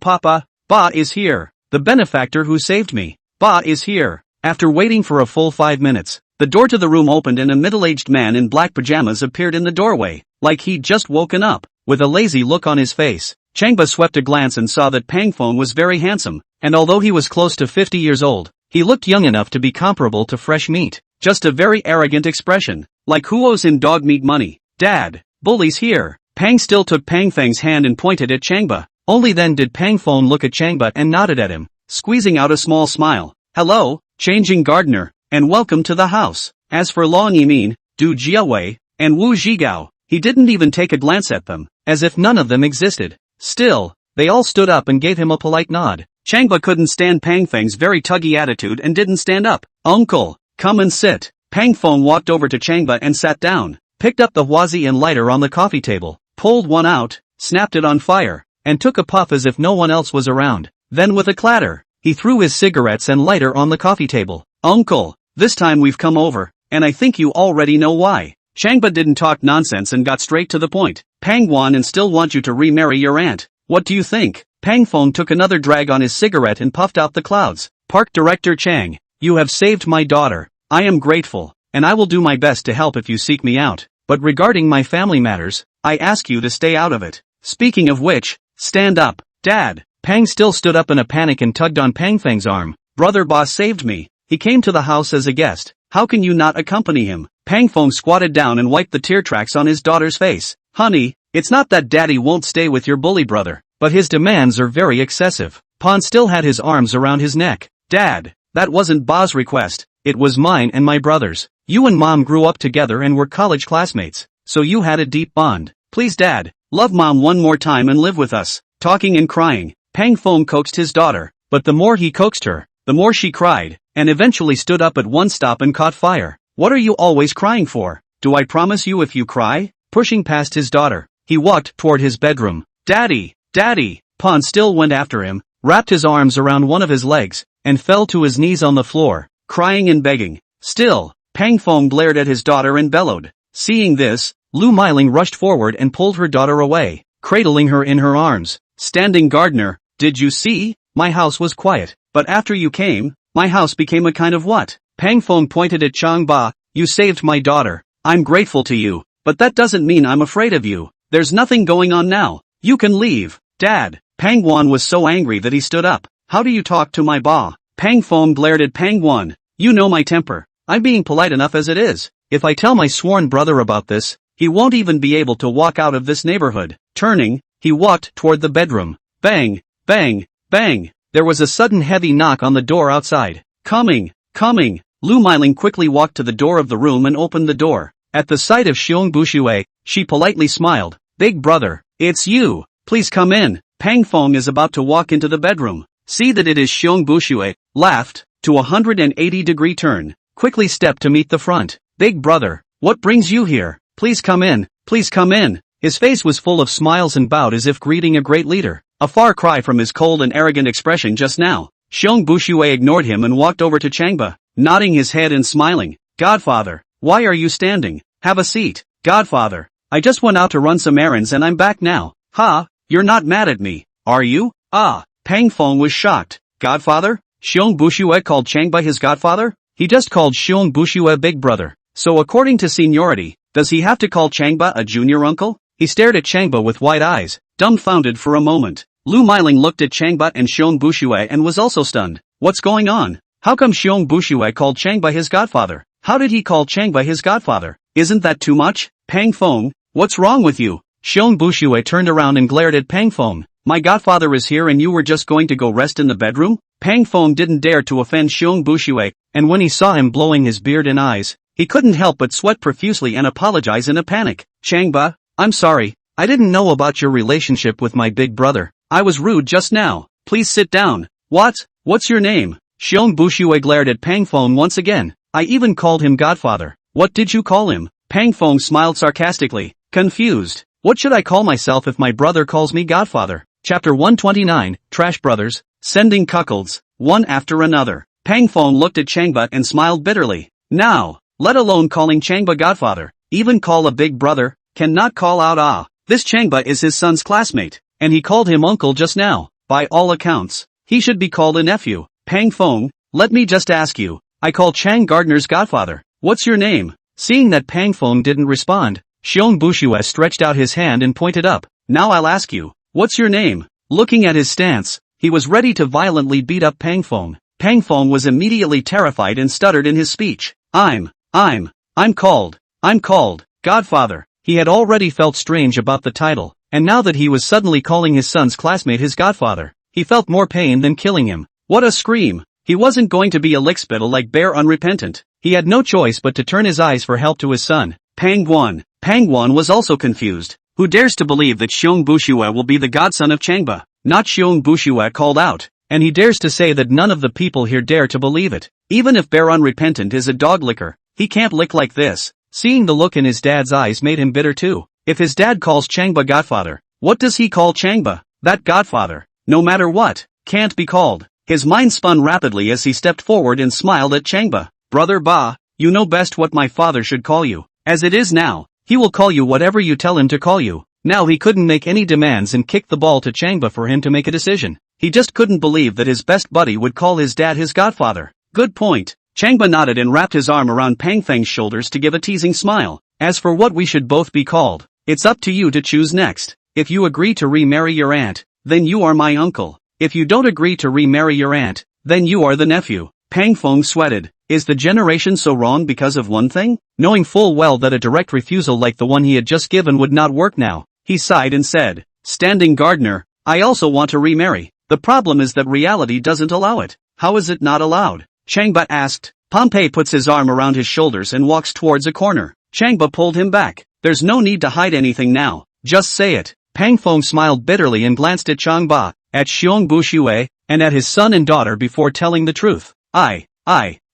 Ba is here. The benefactor who saved me. Ba is here. After waiting for a full 5 minutes, the door to the room opened and a middle-aged man in black pajamas appeared in the doorway, like he'd just woken up, with a lazy look on his face. Changba swept a glance and saw that Pangfeng was very handsome, and although he was close to 50 years old, he looked young enough to be comparable to fresh meat. Just a very arrogant expression, like who owes him dog meat money. Dad, bully's here. Pang still took Pangfeng's hand and pointed at Changba. Only then did Pangfeng look at Changba and nodded at him, squeezing out a small smile. Hello, changing gardener, and welcome to the house. As for Long Yimin, Du Jiawei, and Wu Zhigao, he didn't even take a glance at them, as if none of them existed. Still, they all stood up and gave him a polite nod. Changba couldn't stand Pangfeng's very tuggy attitude and didn't stand up. Uncle, come and sit. Pangfeng walked over to Changba and sat down, picked up the huazi and lighter on the coffee table, pulled one out, snapped it on fire, and took a puff as if no one else was around. Then with a clatter, he threw his cigarettes and lighter on the coffee table. Uncle, this time we've come over, and I think you already know why. Changba didn't talk nonsense and got straight to the point. Pangguan and still want you to remarry your aunt. What do you think? Pangfeng took another drag on his cigarette and puffed out the clouds. Park Director Chang, you have saved my daughter. I am grateful, and I will do my best to help if you seek me out. But regarding my family matters, I ask you to stay out of it. Speaking of which, stand up. Dad. Pang still stood up in a panic and tugged on Pangfeng's arm. Brother Boss saved me. He came to the house as a guest. How can you not accompany him? Pangfeng squatted down and wiped the tear tracks on his daughter's face. Honey, it's not that daddy won't stay with your bully brother, but his demands are very excessive. Pan still had his arms around his neck. Dad, that wasn't Ba's request, it was mine and my brother's. You and Mom grew up together and were college classmates, so you had a deep bond. Please Dad, love Mom one more time and live with us. Talking and crying, Pangfeng coaxed his daughter, but the more he coaxed her, the more she cried, and eventually stood up at one stop and caught fire. What are you always crying for? Do I promise you if you cry? Pushing past his daughter, he walked toward his bedroom. Daddy, Daddy! Pan still went after him, wrapped his arms around one of his legs, and fell to his knees on the floor, crying and begging. Still, Pangfeng glared at his daughter and bellowed. Seeing this, Lu Miling rushed forward and pulled her daughter away, cradling her in her arms. Standing gardener, did you see? My house was quiet, but after you came, my house became a kind of what? Pangfeng pointed at Chang Ba. You saved my daughter. I'm grateful to you, but that doesn't mean I'm afraid of you. There's nothing going on now. You can leave. Dad. Pangguan was so angry that he stood up. How do you talk to my Ba? Pangfeng glared at Pangguan. You know my temper. I'm being polite enough as it is. If I tell my sworn brother about this, he won't even be able to walk out of this neighborhood. Turning, he walked toward the bedroom. Bang, bang, bang. There was a sudden heavy knock on the door outside. Coming. Lu Miling quickly walked to the door of the room and opened the door. At the sight of Xiong Bushue, she politely smiled. Big brother, it's you. Please come in. Pang Feng is about to walk into the bedroom. See that it is Xiong Bushue, laughed, to a 180-degree turn, quickly stepped to meet the front. Big brother, what brings you here? Please come in, please come in. His face was full of smiles and bowed as if greeting a great leader. A far cry from his cold and arrogant expression just now. Xiong Bushue ignored him and walked over to Changba, nodding his head and smiling. Godfather, why are you standing? Have a seat. Godfather, I just went out to run some errands and I'm back now. Ha, you're not mad at me, are you? Ah, Pang Feng was shocked. Godfather? Xiong Bushue called Changba his godfather? He just called Xiong Bushue big brother. So according to seniority, does he have to call Changba a junior uncle? He stared at Changba with wide eyes, dumbfounded for a moment. Lu Miling looked at Changba and Xiong Bushue and was also stunned. What's going on? How come Xiong Bushue called Changba his godfather? How did he call Changba his godfather? Isn't that too much? Pang Feng, what's wrong with you? Xiong Bushue turned around and glared at Pang Feng. My godfather is here and you were just going to go rest in the bedroom? Pang Feng didn't dare to offend Xiong Bushue, and when he saw him blowing his beard and eyes, he couldn't help but sweat profusely and apologize in a panic. Changba, I'm sorry, I didn't know about your relationship with my big brother. I was rude just now. Please sit down. What's your name? Xiong Bushue glared at Pang Feng once again. I even called him godfather. What did you call him? Pang Feng smiled sarcastically, confused. What should I call myself if my brother calls me godfather? Chapter 129, Trash Brothers, sending cuckolds, one after another. Pang Feng looked at Changba and smiled bitterly. Now, let alone calling Changba godfather, even call a big brother, cannot call out this Changba is his son's classmate, and he called him uncle just now. By all accounts, he should be called a nephew. Pang Feng, let me just ask you, I call Chang Gardner's godfather. What's your name? Seeing that Pang Feng didn't respond, Xiong Bushue stretched out his hand and pointed up. Now I'll ask you, what's your name? Looking at his stance, he was ready to violently beat up Pang Feng. Pang Feng was immediately terrified and stuttered in his speech. I'm called Godfather. He had already felt strange about the title, and now that he was suddenly calling his son's classmate his godfather, he felt more pain than killing him. What a scream! He wasn't going to be a lickspittle like Bear Unrepentant. He had no choice but to turn his eyes for help to his son. Pang Guan was also confused. Who dares to believe that Xiong Bushue will be the godson of Changba? Not Xiong Bushue called out, and he dares to say that none of the people here dare to believe it. Even if Bear Unrepentant is a dog licker, he can't lick like this. Seeing the look in his dad's eyes made him bitter too. If his dad calls Changba godfather, what does he call Changba? That godfather, no matter what, can't be called. His mind spun rapidly as he stepped forward and smiled at Changba. Brother Ba, you know best what my father should call you. As it is now, he will call you whatever you tell him to call you. Now he couldn't make any demands and kicked the ball to Changba for him to make a decision. He just couldn't believe that his best buddy would call his dad his godfather. Good point. Changba nodded and wrapped his arm around Pang Feng's shoulders to give a teasing smile. As for what we should both be called, it's up to you to choose next. If you agree to remarry your aunt, then you are my uncle. If you don't agree to remarry your aunt, then you are the nephew. Pang Feng sweated. Is the generation so wrong because of one thing? Knowing full well that a direct refusal like the one he had just given would not work now, he sighed and said, Standing Gardner, I also want to remarry. The problem is that reality doesn't allow it. How is it not allowed? Changba asked. Pompey puts his arm around his shoulders and walks towards a corner. Changba pulled him back. There's no need to hide anything now. Just say it. Pang Feng smiled bitterly and glanced at Changba, at Xiong Bushue, and at his son and daughter before telling the truth.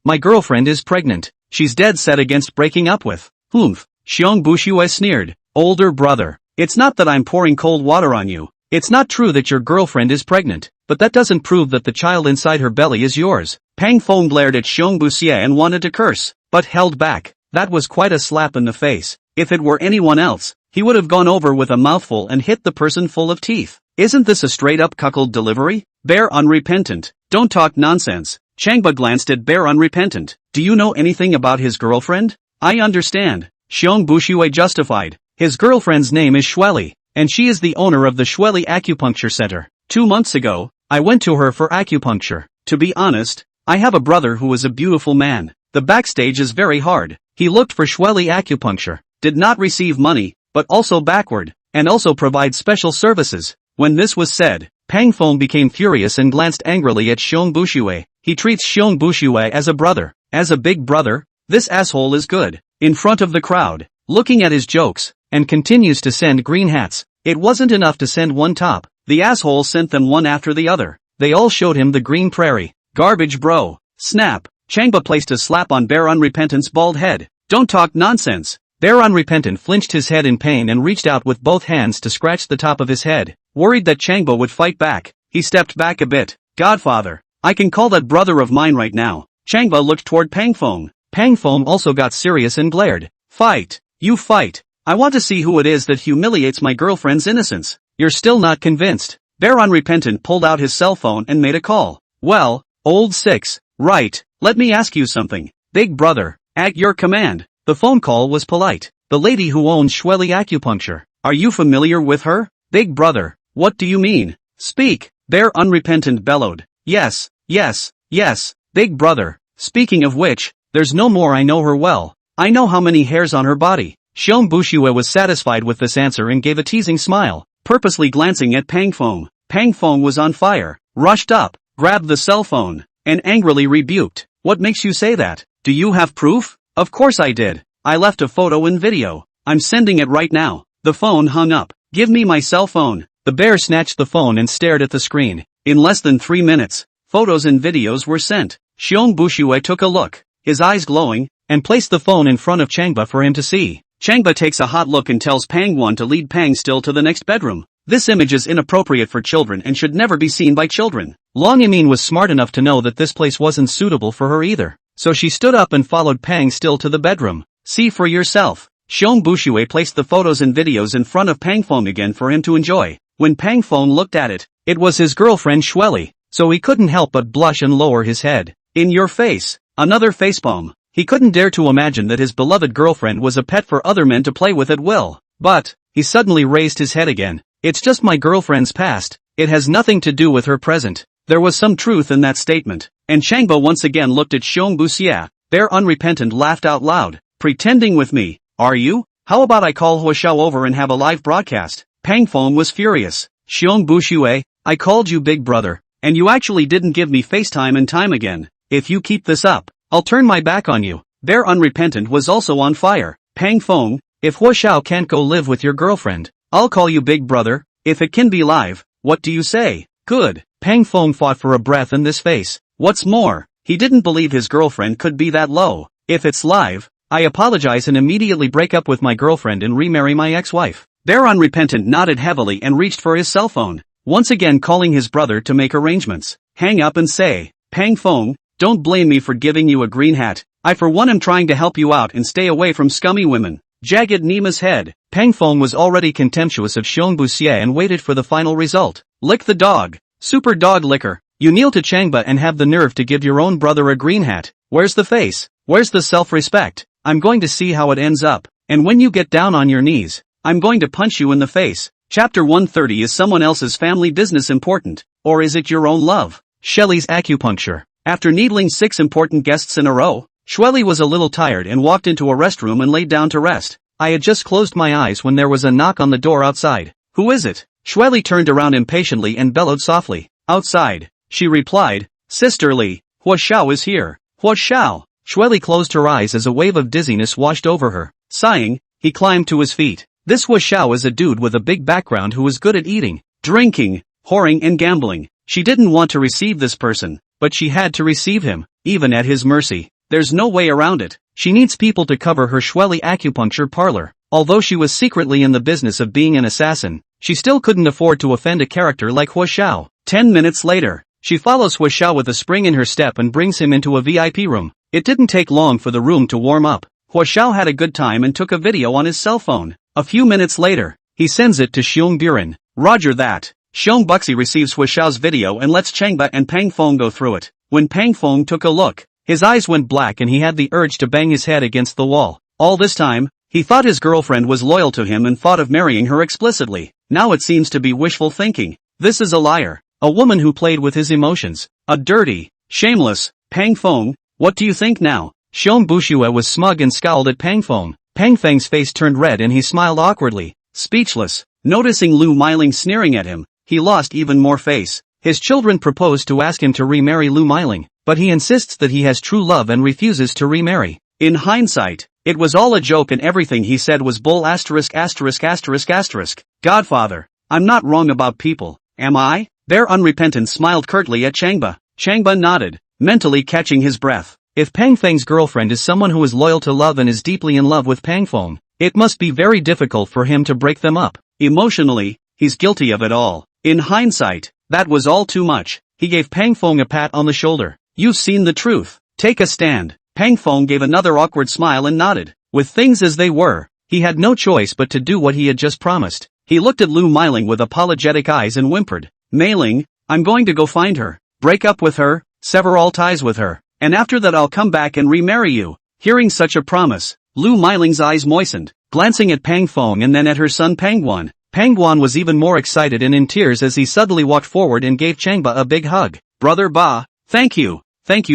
My girlfriend is pregnant. She's dead set against breaking up with. Humph. Xiong Bushue sneered. Older brother. It's not that I'm pouring cold water on you. It's not true that your girlfriend is pregnant, but that doesn't prove that the child inside her belly is yours. Pang Feng glared at Xiong Bushue and wanted to curse, but held back. That was quite a slap in the face. If it were anyone else, he would have gone over with a mouthful and hit the person full of teeth. Isn't this a straight-up cuckold delivery? Bear Unrepentant. Don't talk nonsense. Changba glanced at Bear Unrepentant. Do you know anything about his girlfriend? I understand. Xiong Bushue justified. His girlfriend's name is Shueli, and she is the owner of the Shueli Acupuncture Center. 2 months ago, I went to her for acupuncture. To be honest, I have a brother who is a beautiful man. The backstage is very hard. He looked for Shueli Acupuncture, did not receive money, but also backward, and also provide special services. When this was said, Pang Feng became furious and glanced angrily at Xiong Bushue. He treats Xiong Bushue as a brother, as a big brother. This asshole is good. In front of the crowd, looking at his jokes, and continues to send green hats. It wasn't enough to send one top, the asshole sent them one after the other. They all showed him the green prairie. Garbage bro. Snap. Changba placed a slap on Bear Unrepentant's bald head. Don't talk nonsense. Bear Unrepentant flinched his head in pain and reached out with both hands to scratch the top of his head. Worried that Changba would fight back, he stepped back a bit. Godfather. I can call that brother of mine right now. Changba looked toward Pangfong. Pangfong also got serious and glared. Fight. You fight. I want to see who it is that humiliates my girlfriend's innocence. You're still not convinced. Bear Unrepentant pulled out his cell phone and made a call. Well, old six. Right. Let me ask you something. Big brother. At your command. The phone call was polite. The lady who owns Shweli Acupuncture. Are you familiar with her? Big brother. What do you mean? Speak. Bear Unrepentant bellowed. Yes. Yes. Yes. Big brother. Speaking of which, there's no more. I know her well. I know how many hairs on her body. Xiong Bushue was satisfied with this answer and gave a teasing smile, purposely glancing at Pangfong. Pangfong was on fire, rushed up, grabbed the cell phone, and angrily rebuked. What makes you say that? Do you have proof? Of course I did. I left a photo and video. I'm sending it right now. The phone hung up. Give me my cell phone. The bear snatched the phone and stared at the screen. In less than 3 minutes, photos and videos were sent. Xiong Bushue took a look, his eyes glowing, and placed the phone in front of Changba for him to see. Changba takes a hot look and tells Pangwon to lead Pang Still to the next bedroom. This image is inappropriate for children and should never be seen by children. Long Yamin was smart enough to know that this place wasn't suitable for her either. So she stood up and followed Pang Still to the bedroom. See for yourself. Xiong Bushue placed the photos and videos in front of Pangfong again for him to enjoy. When Pangfong looked at it, it was his girlfriend Shweli, so he couldn't help but blush and lower his head. In your face. Another facepalm. He couldn't dare to imagine that his beloved girlfriend was a pet for other men to play with at will. But, he suddenly raised his head again. It's just my girlfriend's past. It has nothing to do with her present. There was some truth in that statement. And Changba once again looked at Xiong Buxia. Bear Unrepentant laughed out loud. Pretending with me, are you? How about I call Huashao over and have a live broadcast? Pangfong was furious. Xiong Buxue, I called you big brother, and you actually didn't give me FaceTime and time again. If you keep this up, I'll turn my back on you. Bear Unrepentant was also on fire. Pangfong, if Huashao can't go live with your girlfriend, I'll call you big brother. If it can be live, what do you say? Good. Pangfong fought for a breath in this face. What's more, he didn't believe his girlfriend could be that low. If it's live, I apologize and immediately break up with my girlfriend and remarry my ex-wife. Bear Unrepentant nodded heavily and reached for his cell phone, once again calling his brother to make arrangements. Hang up and say, Pangfong, don't blame me for giving you a green hat. I for one am trying to help you out and stay away from scummy women. Jagged Nima's head. Pangfong was already contemptuous of Xiong Buxia and waited for the final result. Lick the dog. Super dog licker. You kneel to Changba and have the nerve to give your own brother a green hat. Where's the face? Where's the self-respect? I'm going to see how it ends up. And when you get down on your knees, I'm going to punch you in the face. Chapter 130. Is someone else's family business important, or is it your own love? Shelley's acupuncture. After needling 6 important guests in a row, Shweli was a little tired and walked into a restroom and laid down to rest. I had just closed my eyes when there was a knock on the door outside. Who is it? Shweli turned around impatiently and bellowed softly. Outside. She replied, Sisterly, Huashao is here. Huashao. Shweli closed her eyes as a wave of dizziness washed over her. Sighing, he climbed to his feet. This Huashao is a dude with a big background who was good at eating, drinking, whoring and gambling. She didn't want to receive this person, but she had to receive him, even at his mercy. There's no way around it. She needs people to cover her Shweli acupuncture parlor. Although she was secretly in the business of being an assassin, she still couldn't afford to offend a character like Huashao. 10 minutes later, she follows Huashao with a spring in her step and brings him into a VIP room. It didn't take long for the room to warm up. Huashao had a good time and took a video on his cell phone. A few minutes later, he sends it to Xiong Buren. Roger that. Xiong Buxi receives Huashao's video and lets Changba and Pangfong go through it. When Pangfong took a look, his eyes went black and he had the urge to bang his head against the wall. All this time, he thought his girlfriend was loyal to him and thought of marrying her explicitly. Now it seems to be wishful thinking. This is a liar. A woman who played with his emotions. A dirty, shameless, Pangfong, what do you think now? Xiong Bushue was smug and scowled at Pangfong. Pangfeng's face turned red and he smiled awkwardly. Speechless. Noticing Lu Miling sneering at him, he lost even more face. His children proposed to ask him to remarry Lu Miling, but he insists that he has true love and refuses to remarry. In hindsight, it was all a joke and everything he said was bull asterisk asterisk asterisk asterisk. Godfather, I'm not wrong about people, am I? Bear Unrepentant smiled curtly at Changba. Changba nodded, mentally catching his breath. If Pang Feng's girlfriend is someone who is loyal to love and is deeply in love with Pang Feng, it must be very difficult for him to break them up. Emotionally, he's guilty of it all. In hindsight, that was all too much. He gave Pang Feng a pat on the shoulder. You've seen the truth. Take a stand. Pang Feng gave another awkward smile and nodded. With things as they were, he had no choice but to do what he had just promised. He looked at Lu Meiling with apologetic eyes and whimpered. Meiling, I'm going to go find her, break up with her, sever all ties with her, and after that I'll come back and remarry you. Hearing such a promise, Lu Meiling's eyes moistened, glancing at Pang Feng and then at her son Pangguan. Pangguan was even more excited and in tears as he suddenly walked forward and gave Changba a big hug. Brother Ba, thank you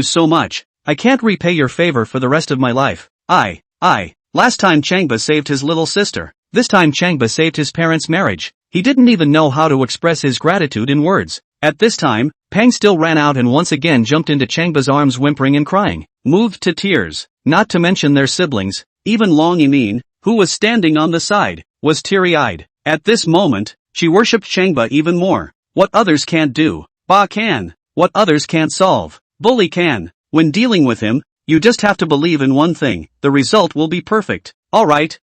so much. I can't repay your favor for the rest of my life. Last time Changba saved his little sister. This time Changba saved his parents' marriage. He didn't even know how to express his gratitude in words. At this time, Pang still ran out and once again jumped into Changba's arms whimpering and crying, moved to tears, not to mention their siblings. Even Long Yimin, who was standing on the side, was teary-eyed. At this moment, she worshipped Changba even more. What others can't do, Ba can. What others can't solve, Bully can. When dealing with him, you just have to believe in one thing, the result will be perfect. Alright,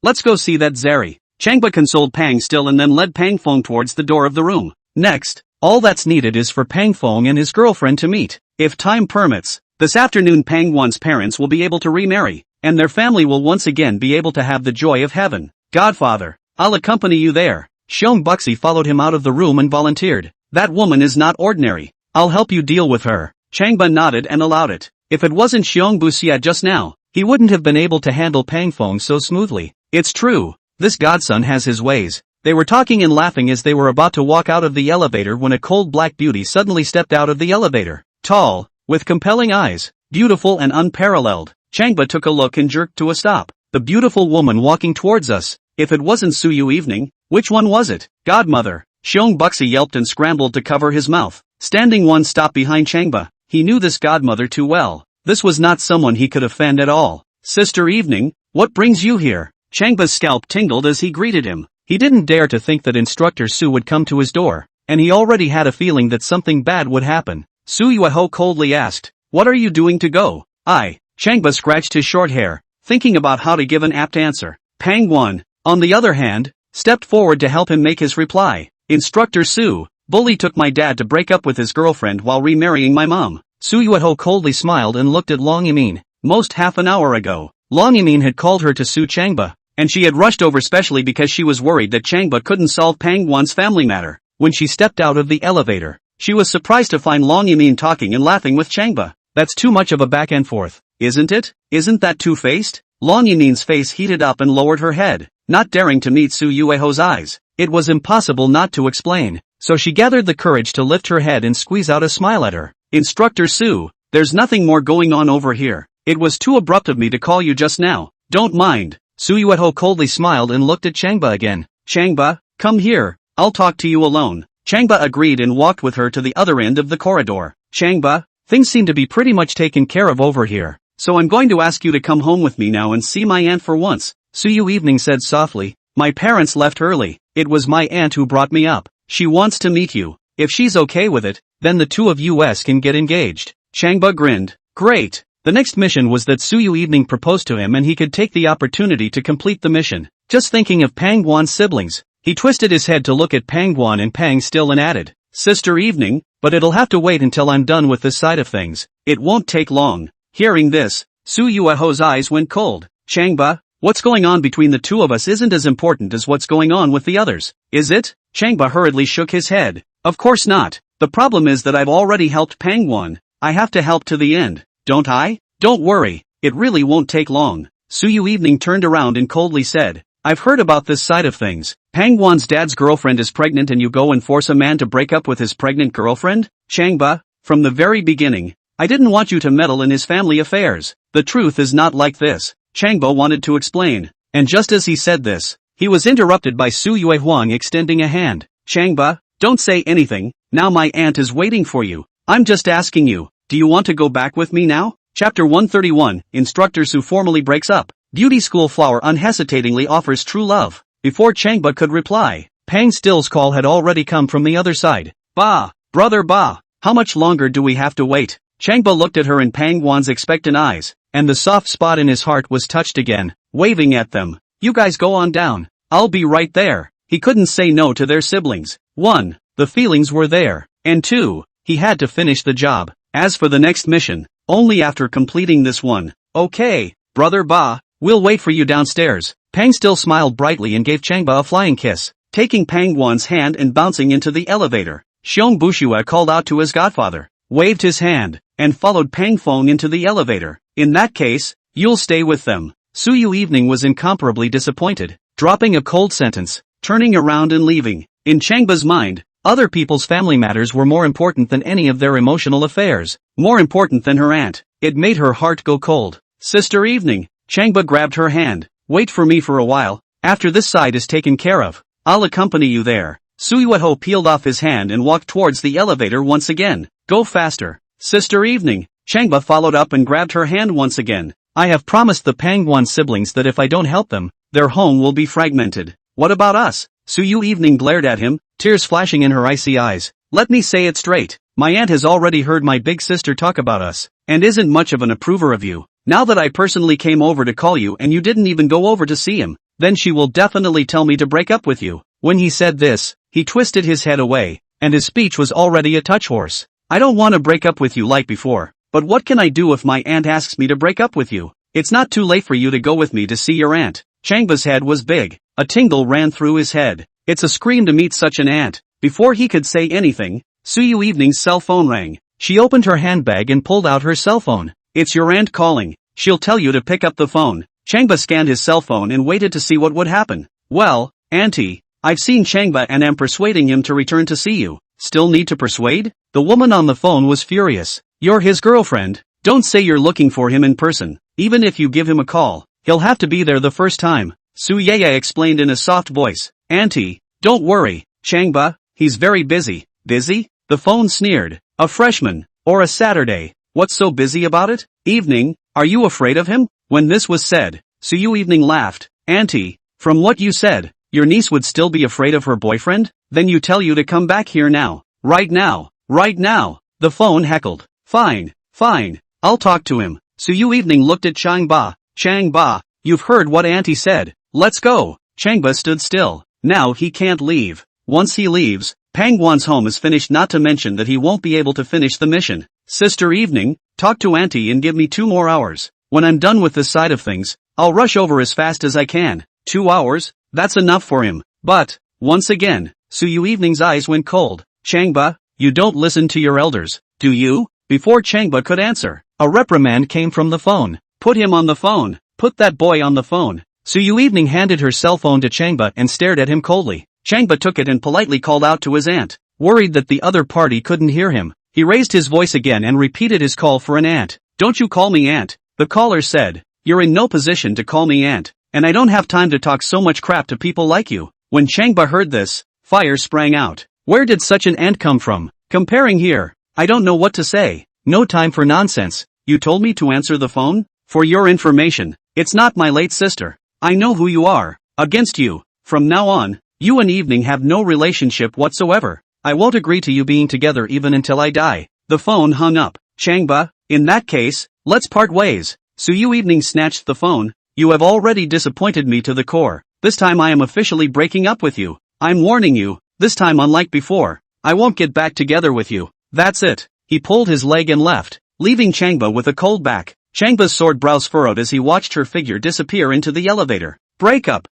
let's go see that Zeri. Changba consoled Pang still and then led Pang Feng towards the door of the room. Next, all that's needed is for Pang Feng and his girlfriend to meet. If time permits, this afternoon Pangguan's parents will be able to remarry, and their family will once again be able to have the joy of heaven. Godfather, I'll accompany you there. Xiong Buxi followed him out of the room and volunteered. That woman is not ordinary. I'll help you deal with her. Changba nodded and allowed it. If it wasn't Xiong Buxia just now, he wouldn't have been able to handle Pang Feng so smoothly. It's true, this godson has his ways. They were talking and laughing as they were about to walk out of the elevator when a cold black beauty suddenly stepped out of the elevator. Tall, with compelling eyes, beautiful and unparalleled. Changba took a look and jerked to a stop. The beautiful woman walking towards us. If it wasn't Su Yui evening, which one was it? Godmother. Xiong Buxi yelped and scrambled to cover his mouth, standing one stop behind Changba. He knew this godmother too well. This was not someone he could offend at all. Sister Evening, what brings you here? Changba's scalp tingled as he greeted him. He didn't dare to think that Instructor Su would come to his door, and he already had a feeling that something bad would happen. Su Yui coldly asked, what are you doing to go? Changba scratched his short hair, thinking about how to give an apt answer. Pangguan, on the other hand, stepped forward to help him make his reply. Instructor Su, Bully took my dad to break up with his girlfriend while remarrying my mom. Su Yui coldly smiled and looked at Long Yimin. Most half an hour ago, Long Yimin had called her to Su Changba, and she had rushed over specially because she was worried that Changba couldn't solve Pangguan's family matter. When she stepped out of the elevator, she was surprised to find Long Yimin talking and laughing with Changba. That's too much of a back and forth, isn't it? Isn't that two-faced? Long Yimin's face heated up and lowered her head, not daring to meet Su Yui's eyes. It was impossible not to explain, so she gathered the courage to lift her head and squeeze out a smile at her. Instructor Su, there's nothing more going on over here. It was too abrupt of me to call you just now. Don't mind. Su Yui coldly smiled and looked at Changba again. Changba, come here, I'll talk to you alone. Changba agreed and walked with her to the other end of the corridor. Changba, things seem to be pretty much taken care of over here, so I'm going to ask you to come home with me now and see my aunt for once. Su Yui said softly, my parents left early. It was my aunt who brought me up. She wants to meet you. If she's okay with it, then the two of us can get engaged. Changba grinned. Great. The next mission was that Su Yui proposed to him and he could take the opportunity to complete the mission. Just thinking of Pangguan's siblings, he twisted his head to look at Pangguan and Pang still and added, Sister Evening, but it'll have to wait until I'm done with this side of things. It won't take long. Hearing this, Su Yui's eyes went cold. Changba, what's going on between the two of us isn't as important as what's going on with the others, is it? Changba hurriedly shook his head. Of course not. The problem is that I've already helped Pangguan. I have to help to the end, don't I? Don't worry, it really won't take long. Su Yui turned around and coldly said, I've heard about this side of things. Pangguan's dad's girlfriend is pregnant and you go and force a man to break up with his pregnant girlfriend? Changba, from the very beginning, I didn't want you to meddle in his family affairs. The truth is not like this. Changba wanted to explain, and just as he said this, he was interrupted by Su Yui Huang extending a hand. Changba, don't say anything, now my aunt is waiting for you. I'm just asking you, do you want to go back with me now? Chapter 131, Instructor Su formally breaks up. Beauty school flower unhesitatingly offers true love. Before Changba could reply, Pang Still's call had already come from the other side. Ba, brother Ba, how much longer do we have to wait? Changba looked at her in Pang Wan's expectant eyes, and the soft spot in his heart was touched again, waving at them. You guys go on down. I'll be right there. He couldn't say no to their siblings. 1. The feelings were there, and 2. He had to finish the job. As for the next mission, only after completing this one. Okay, brother Ba, we'll wait for you downstairs. Pang Still smiled brightly and gave Changba a flying kiss. Taking Pang Wan's hand and bouncing into the elevator, Xiong Bushua called out to his godfather, waved his hand, and followed Pang Fong into the elevator. In that case, you'll stay with them. Su Yui Evening was incomparably disappointed, dropping a cold sentence, turning around and leaving. In Changba's mind, other people's family matters were more important than any of their emotional affairs, more important than her aunt. It made her heart go cold. Sister Evening, Changba grabbed her hand. Wait for me for a while. After this side is taken care of, I'll accompany you there. Su Yui peeled off his hand and walked towards the elevator once again. Go faster. Sister Evening, Changba followed up and grabbed her hand once again. I have promised the Pangwan siblings that if I don't help them, their home will be fragmented. What about us? Su Yui Evening glared at him, tears flashing in her icy eyes. Let me say it straight. My aunt has already heard my big sister talk about us, and isn't much of an approver of you. Now that I personally came over to call you and you didn't even go over to see him, then she will definitely tell me to break up with you. When he said this, he twisted his head away, and his speech was already a touch hoarse. I don't want to break up with you like before, but what can I do if my aunt asks me to break up with you? It's not too late for you to go with me to see your aunt. Changba's head was big. A tingle ran through his head. It's a scream to meet such an aunt. Before he could say anything, Su Yui Evening's cell phone rang. She opened her handbag and pulled out her cell phone. It's your aunt calling. She'll tell you to pick up the phone. Changba scanned his cell phone and waited to see what would happen. Well, auntie, I've seen Changba and am persuading him to return to see you. Still need to persuade? The woman on the phone was furious. You're his girlfriend. Don't say you're looking for him in person. Even if you give him a call, he'll have to be there the first time. Su Yui explained in a soft voice. Auntie, don't worry, Changba, he's very busy. Busy? The phone sneered. A freshman, or a Saturday. What's so busy about it? Evening, are you afraid of him? When this was said, Su Yui Evening laughed. Auntie, from what you said, your niece would still be afraid of her boyfriend? Then you tell you to come back here now. Right now. Right now. The phone heckled. Fine, fine, I'll talk to him. Su Yui Evening looked at Changba, you've heard what auntie said. Let's go. Changba stood still. Now he can't leave. Once he leaves, Pangwan's home is finished, not to mention that he won't be able to finish the mission. Sister Evening, talk to auntie and give me 2 more hours. When I'm done with this side of things, I'll rush over as fast as I can. 2 hours? That's enough for him. But, once again, Su Yui Evening's eyes went cold. Changba, you don't listen to your elders, do you? Before Changba could answer, a reprimand came from the phone. Put him on the phone. Put that boy on the phone. Su Yui Evening handed her cell phone to Changba and stared at him coldly. Changba took it and politely called out to his aunt. Worried that the other party couldn't hear him, he raised his voice again and repeated his call for an aunt. Don't you call me aunt, the caller said. You're in no position to call me aunt, and I don't have time to talk so much crap to people like you. When Changba heard this, fire sprang out. Where did such an aunt come from? Comparing here, I don't know what to say. No time for nonsense. You told me to answer the phone? For your information, it's not my late sister. I know who you are. Against you. From now on, you and Evening have no relationship whatsoever. I won't agree to you being together even until I die. The phone hung up. Changba, in that case, let's part ways. Su Yui Evening snatched the phone. You have already disappointed me to the core. This time I am officially breaking up with you. I'm warning you, this time unlike before, I won't get back together with you. That's it. He pulled his leg and left, leaving Changba with a cold back. Changba's sword brows furrowed as he watched her figure disappear into the elevator. Breakup,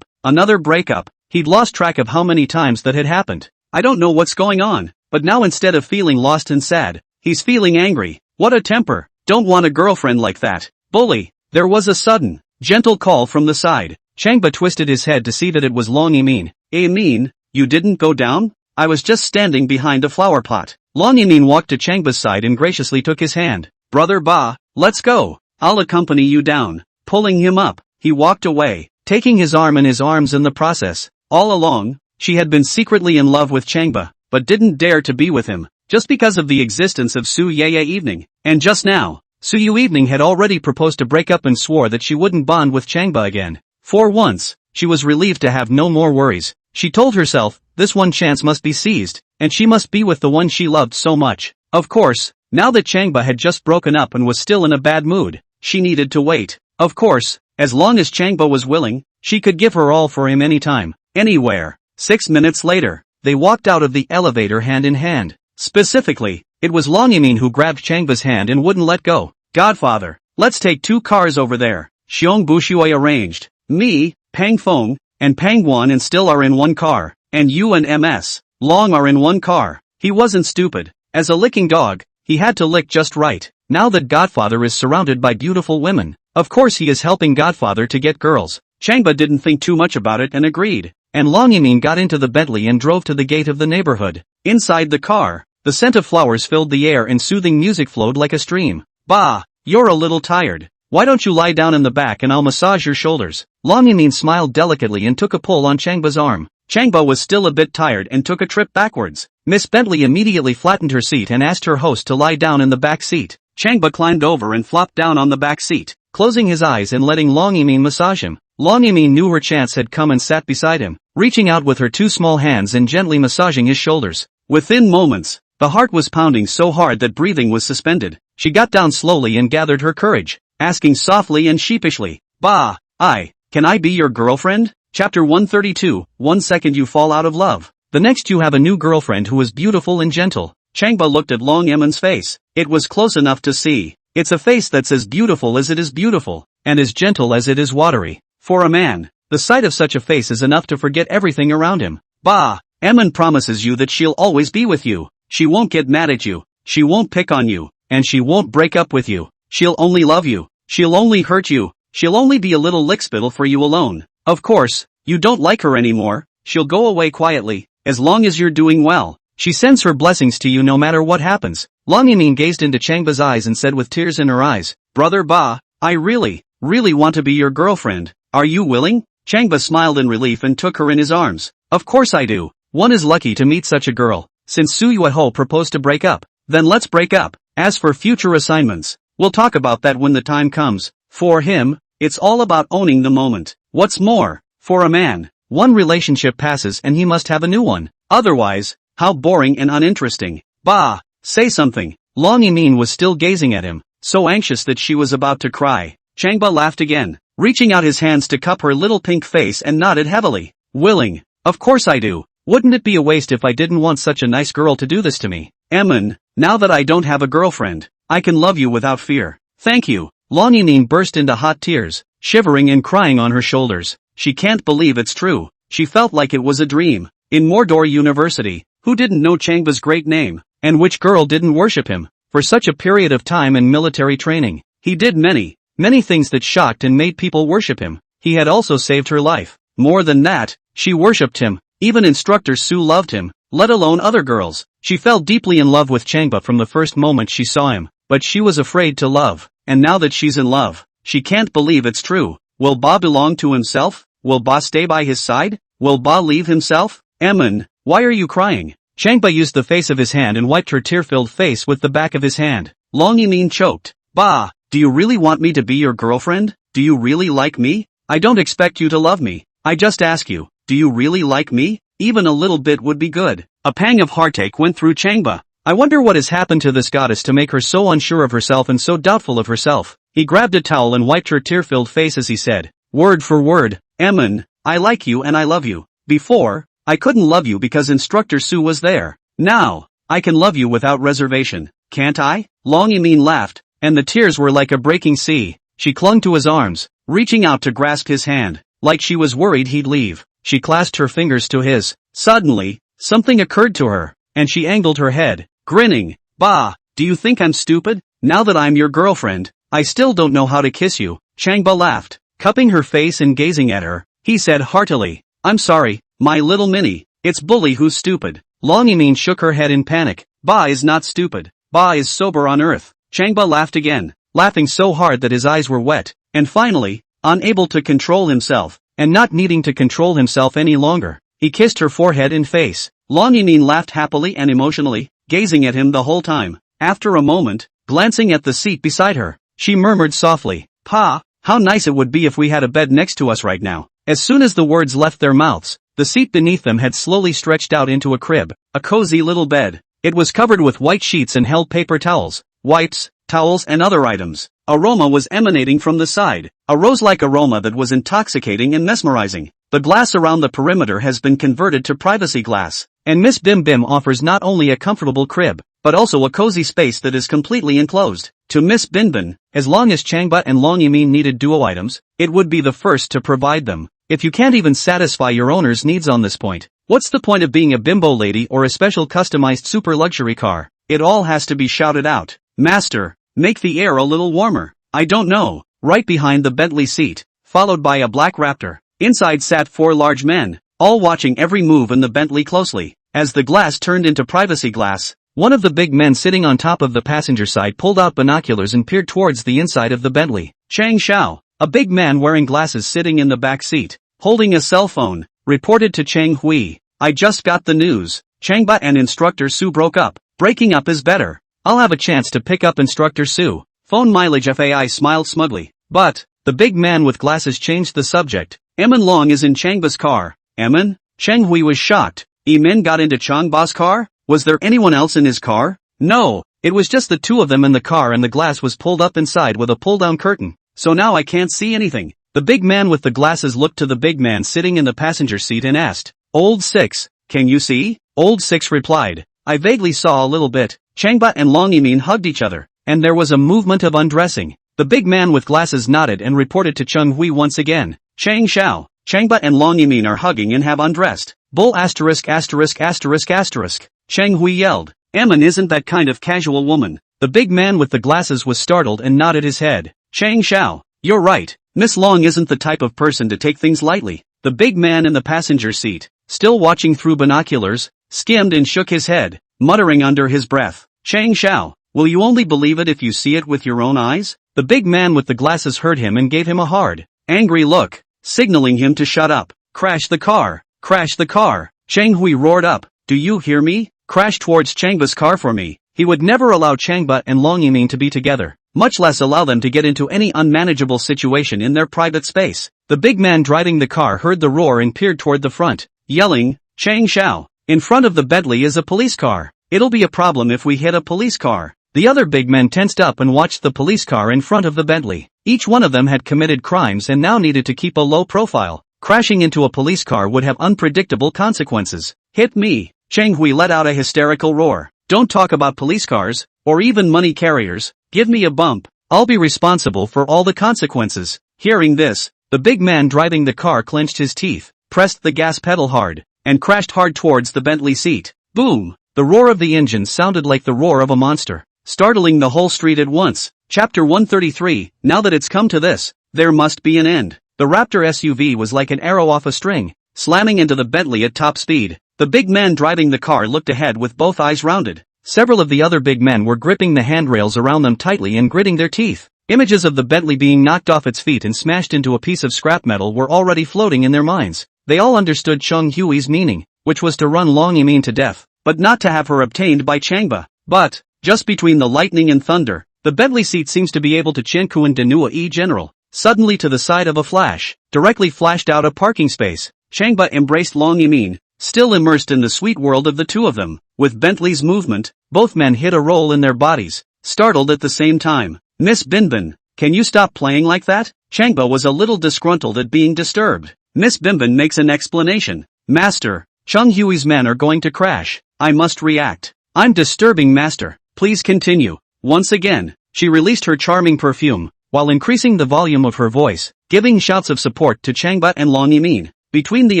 another breakup. He'd lost track of how many times that had happened. I don't know what's going on, but now instead of feeling lost and sad, he's feeling angry. What a temper. Don't want a girlfriend like that. Bully. There was a sudden, gentle call from the side. Changba twisted his head to see that it was Long Yimin. Yimin, you didn't go down? I was just standing behind a flower pot. Long Yimin walked to Changba's side and graciously took his hand. Brother Ba, let's go. I'll accompany you down. Pulling him up, he walked away, taking his arm in his arms in the process. All along, she had been secretly in love with Changba, but didn't dare to be with him, just because of the existence of Su Yui Evening. And just now, Su Yui had already proposed to break up and swore that she wouldn't bond with Changba again. For once, she was relieved to have no more worries. She told herself, this one chance must be seized, and she must be with the one she loved so much. Of course, now that Changba had just broken up and was still in a bad mood, she needed to wait. Of course, as long as Changba was willing, she could give her all for him anytime, anywhere. 6 minutes later, they walked out of the elevator hand in hand. Specifically, it was Long Yimin who grabbed Changba's hand and wouldn't let go. Godfather, let's take 2 cars over there. Xiong Bushui arranged. Me, Pang Feng, and Pang Wan and still are in one car, and you and MS Long are in one car. He wasn't stupid. As a licking dog, he had to lick just right. Now that Godfather is surrounded by beautiful women, of course he is helping Godfather to get girls. Changba didn't think too much about it and agreed. And Long Yimin got into the Bentley and drove to the gate of the neighborhood. Inside the car, the scent of flowers filled the air and soothing music flowed like a stream. Bah, you're a little tired. Why don't you lie down in the back and I'll massage your shoulders? Long Yimin smiled delicately and took a pull on Changba's arm. Changba was still a bit tired and took a trip backwards. Miss Bentley immediately flattened her seat and asked her host to lie down in the back seat. Changba climbed over and flopped down on the back seat, closing his eyes and letting Long Yimin massage him. Long Yimin knew her chance had come and sat beside him, reaching out with her 2 small hands and gently massaging his shoulders. Within moments, the heart was pounding so hard that breathing was suspended. She got down slowly and gathered her courage, asking softly and sheepishly, Bah, can I be your girlfriend? Chapter 132, 1 second you fall out of love. The next you have a new girlfriend who is beautiful and gentle. Changba looked at Long Yimin's face. It was close enough to see. It's a face that's as beautiful as it is beautiful, and as gentle as it is watery. For a man, the sight of such a face is enough to forget everything around him. Bah, Emin promises you that she'll always be with you. She won't get mad at you. She won't pick on you. And she won't break up with you. She'll only love you. She'll only hurt you. She'll only be a little lickspittle for you alone. Of course, you don't like her anymore. She'll go away quietly, as long as you're doing well. She sends her blessings to you no matter what happens. Long Yimin gazed into Changba's eyes and said with tears in her eyes, Brother Ba, I really want to be your girlfriend. Are you willing? Changba smiled in relief and took her in his arms. Of course I do. One is lucky to meet such a girl. Since Su Yui proposed to break up, then let's break up. As for future assignments, we'll talk about that when the time comes. For him, it's all about owning the moment. What's more, for a man, one relationship passes and he must have a new one. Otherwise, how boring and uninteresting. Bah, say something. Long Yimin was still gazing at him, so anxious that she was about to cry. Changba laughed again, reaching out his hands to cup her little pink face and nodded heavily. Willing. Of course I do. Wouldn't it be a waste if I didn't want such a nice girl to do this to me? Emin, now that I don't have a girlfriend, I can love you without fear. Thank you. Long Yimin burst into hot tears, shivering and crying on her shoulders. She can't believe it's true. She felt like it was a dream. In Mordor University, who didn't know Changba's great name? And which girl didn't worship him? For such a period of time in military training, he did many things that shocked and made people worship him. He had also saved her life. More than that, she worshipped him. Even Instructor Su loved him, let alone other girls. She fell deeply in love with Changba from the first moment she saw him, but she was afraid to love. And now that she's in love, she can't believe it's true. Will Ba belong to himself? Will Ba stay by his side? Will Ba leave himself? Emin, why are you crying? Changba used the face of his hand and wiped her tear-filled face with the back of his hand. Long Yimin choked. Ba, do you really want me to be your girlfriend? Do you really like me? I don't expect you to love me. I just ask you, do you really like me? Even a little bit would be good. A pang of heartache went through Changba. I wonder what has happened to this goddess to make her so unsure of herself and so doubtful of herself. He grabbed a towel and wiped her tear-filled face as he said, word for word, Emin, I like you and I love you. Before, I couldn't love you because Instructor Su was there. Now, I can love you without reservation, can't I? Long Yimin laughed, and the tears were like a breaking sea. She clung to his arms, reaching out to grasp his hand, like she was worried he'd leave. She clasped her fingers to his. Suddenly, something occurred to her, and she angled her head, grinning. Bah, do you think I'm stupid? Now that I'm your girlfriend, I still don't know how to kiss you. Changba laughed, cupping her face and gazing at her. He said heartily, I'm sorry, my little Minnie, it's Bully who's stupid. Long Yimin shook her head in panic. Ba is not stupid. Ba is sober on earth. Changba laughed again, laughing so hard that his eyes were wet, and finally, unable to control himself, and not needing to control himself any longer, he kissed her forehead and face. Long Yimin laughed happily and emotionally, gazing at him the whole time. After a moment, glancing at the seat beside her. She murmured softly, "Pa, how nice it would be if we had a bed next to us right now." As soon as the words left their mouths, the seat beneath them had slowly stretched out into a crib, a cozy little bed. It was covered with white sheets and held paper towels, wipes, towels and other items. Aroma was emanating from the side, a rose-like aroma that was intoxicating and mesmerizing. The glass around the perimeter has been converted to privacy glass, and Miss Bim Bim offers not only a comfortable crib, but also a cozy space that is completely enclosed. To Miss Bin Bin, as long as Changbut and Long Yimin needed duo items, it would be the first to provide them. If you can't even satisfy your owner's needs on this point, what's the point of being a bimbo lady or a special customized super luxury car? It all has to be shouted out. "Master, make the air a little warmer." "I don't know." Right behind the Bentley seat, followed by a black Raptor. Inside sat 4 large men, all watching every move in the Bentley closely. As the glass turned into privacy glass, one of the big men sitting on top of the passenger side pulled out binoculars and peered towards the inside of the Bentley. Chang Xiao, a big man wearing glasses sitting in the back seat, holding a cell phone, reported to Chang Hui, "I just got the news. Changbut and Instructor Su broke up. Breaking up is better. I'll have a chance to pick up Instructor Su." Phone mileage FAI smiled smugly. But, the big man with glasses changed the subject. "Emin Long is in Changba's car." "Emin?" Chang Hui was shocked. "Emin got into Changba's car? Was there anyone else in his car?" "No, it was just the two of them in the car and the glass was pulled up inside with a pull-down curtain. So now I can't see anything." The big man with the glasses looked to the big man sitting in the passenger seat and asked, "Old Six, can you see?" Old Six replied, "I vaguely saw a little bit." Changbut and Long Yimin hugged each other, and there was a movement of undressing. The big man with glasses nodded and reported to Cheng Hui once again, "Chang Xiao, Changbut and Long Yimin are hugging and have undressed." Bull asterisk asterisk asterisk asterisk. Cheng Hui yelled, "Emin isn't that kind of casual woman." The big man with the glasses was startled and nodded his head. "Chang Xiao, you're right. Miss Long isn't the type of person to take things lightly." The big man in the passenger seat, still watching through binoculars, skimmed and shook his head, muttering under his breath, "Chang Xiao, will you only believe it if you see it with your own eyes?" The big man with the glasses heard him and gave him a hard, angry look, signaling him to shut up. "Crash the car! Crash the car!" Cheng Hui roared up, "Do you hear me? Crash towards Changba's car for me." He would never allow Changbut and Long Yimin to be together, much less allow them to get into any unmanageable situation in their private space. The big man driving the car heard the roar and peered toward the front, yelling, "Chang Xiao, in front of the Bentley is a police car. It'll be a problem if we hit a police car." The other big men tensed up and watched the police car in front of the Bentley. Each one of them had committed crimes and now needed to keep a low profile. Crashing into a police car would have unpredictable consequences. "Hit me!" Cheng Hui let out a hysterical roar. "Don't talk about police cars, or even money carriers. Give me a bump. I'll be responsible for all the consequences." Hearing this, the big man driving the car clenched his teeth, pressed the gas pedal hard, and crashed hard towards the Bentley seat. Boom! The roar of the engine sounded like the roar of a monster, startling the whole street at once. Chapter 133, now that it's come to this, there must be an end. The Raptor SUV was like an arrow off a string, slamming into the Bentley at top speed. The big man driving the car looked ahead with both eyes rounded. Several of the other big men were gripping the handrails around them tightly and gritting their teeth. Images of the Bentley being knocked off its feet and smashed into a piece of scrap metal were already floating in their minds. They all understood Cheng Hui's meaning, which was to run Long Yimin to death, but not to have her obtained by Changba. But, just between the lightning and thunder, the Bentley seat seems to be able to Chenkuan Denua E General. Suddenly to the side of a flash, directly flashed out a parking space. Changba embraced Long Yimin, still immersed in the sweet world of the two of them. With Bentley's movement, both men hit a roll in their bodies, startled at the same time. "Miss Binbin, can you stop playing like that?" Changba was a little disgruntled at being disturbed. Miss Binbin makes an explanation. "Master, Cheng Hui's men are going to crash. I must react. I'm disturbing Master. Please continue." Once again, she released her charming perfume, while increasing the volume of her voice, giving shouts of support to Changbut and Long Yimin. Between the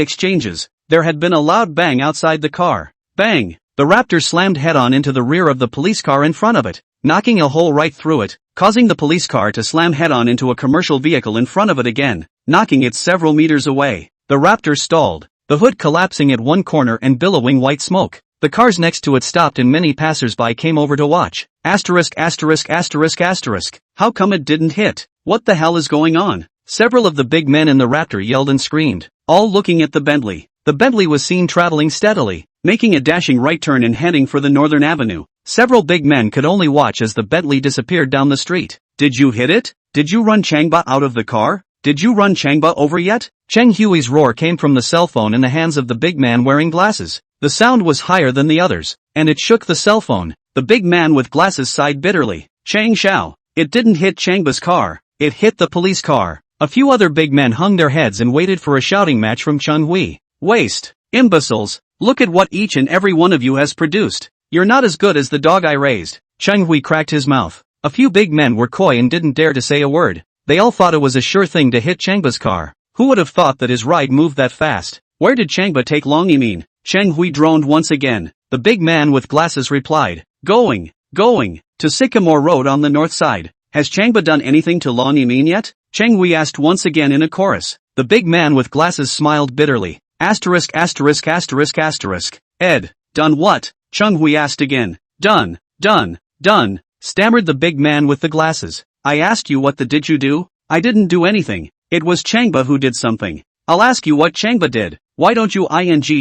exchanges, there had been a loud bang outside the car. Bang! The Raptor slammed head-on into the rear of the police car in front of it, knocking a hole right through it, causing the police car to slam head-on into a commercial vehicle in front of it again, knocking it several meters away. The Raptor stalled, the hood collapsing at one corner and billowing white smoke. The cars next to it stopped and many passers-by came over to watch. Asterisk asterisk asterisk asterisk. How come it didn't hit? What the hell is going on? Several of the big men in the Raptor yelled and screamed, all looking at the Bentley. The Bentley was seen traveling steadily, making a dashing right turn and heading for the northern avenue. Several big men could only watch as the Bentley disappeared down the street. Did you hit it? Did you run Changba out of the car? Did you run Changba over yet? Cheng Hui's roar came from the cell phone in the hands of the big man wearing glasses. The sound was higher than the others, and it shook the cell phone. The big man with glasses sighed bitterly. Chang Xiao. It didn't hit Changba's car. It hit the police car. A few other big men hung their heads and waited for a shouting match from Cheng Hui. Waste. Imbeciles. Look at what each and every one of you has produced. You're not as good as the dog I raised. Cheng Hui cracked his mouth. A few big men were coy and didn't dare to say a word. They all thought it was a sure thing to hit Changba's car. Who would have thought that his ride moved that fast? Where did Changba take Long Yimin? Cheng Hui droned once again. The big man with glasses replied. Going. To Sycamore Road on the north side. Has Changba done anything to Long Yimin yet? Cheng Hui asked once again in a chorus. The big man with glasses smiled bitterly. Asterisk. Ed. Done what? Cheng Hui asked again. Done. Stammered the big man with the glasses. I asked you what did you do? I didn't do anything. It was Changba who did something. I'll ask you what Changba did. Why don't you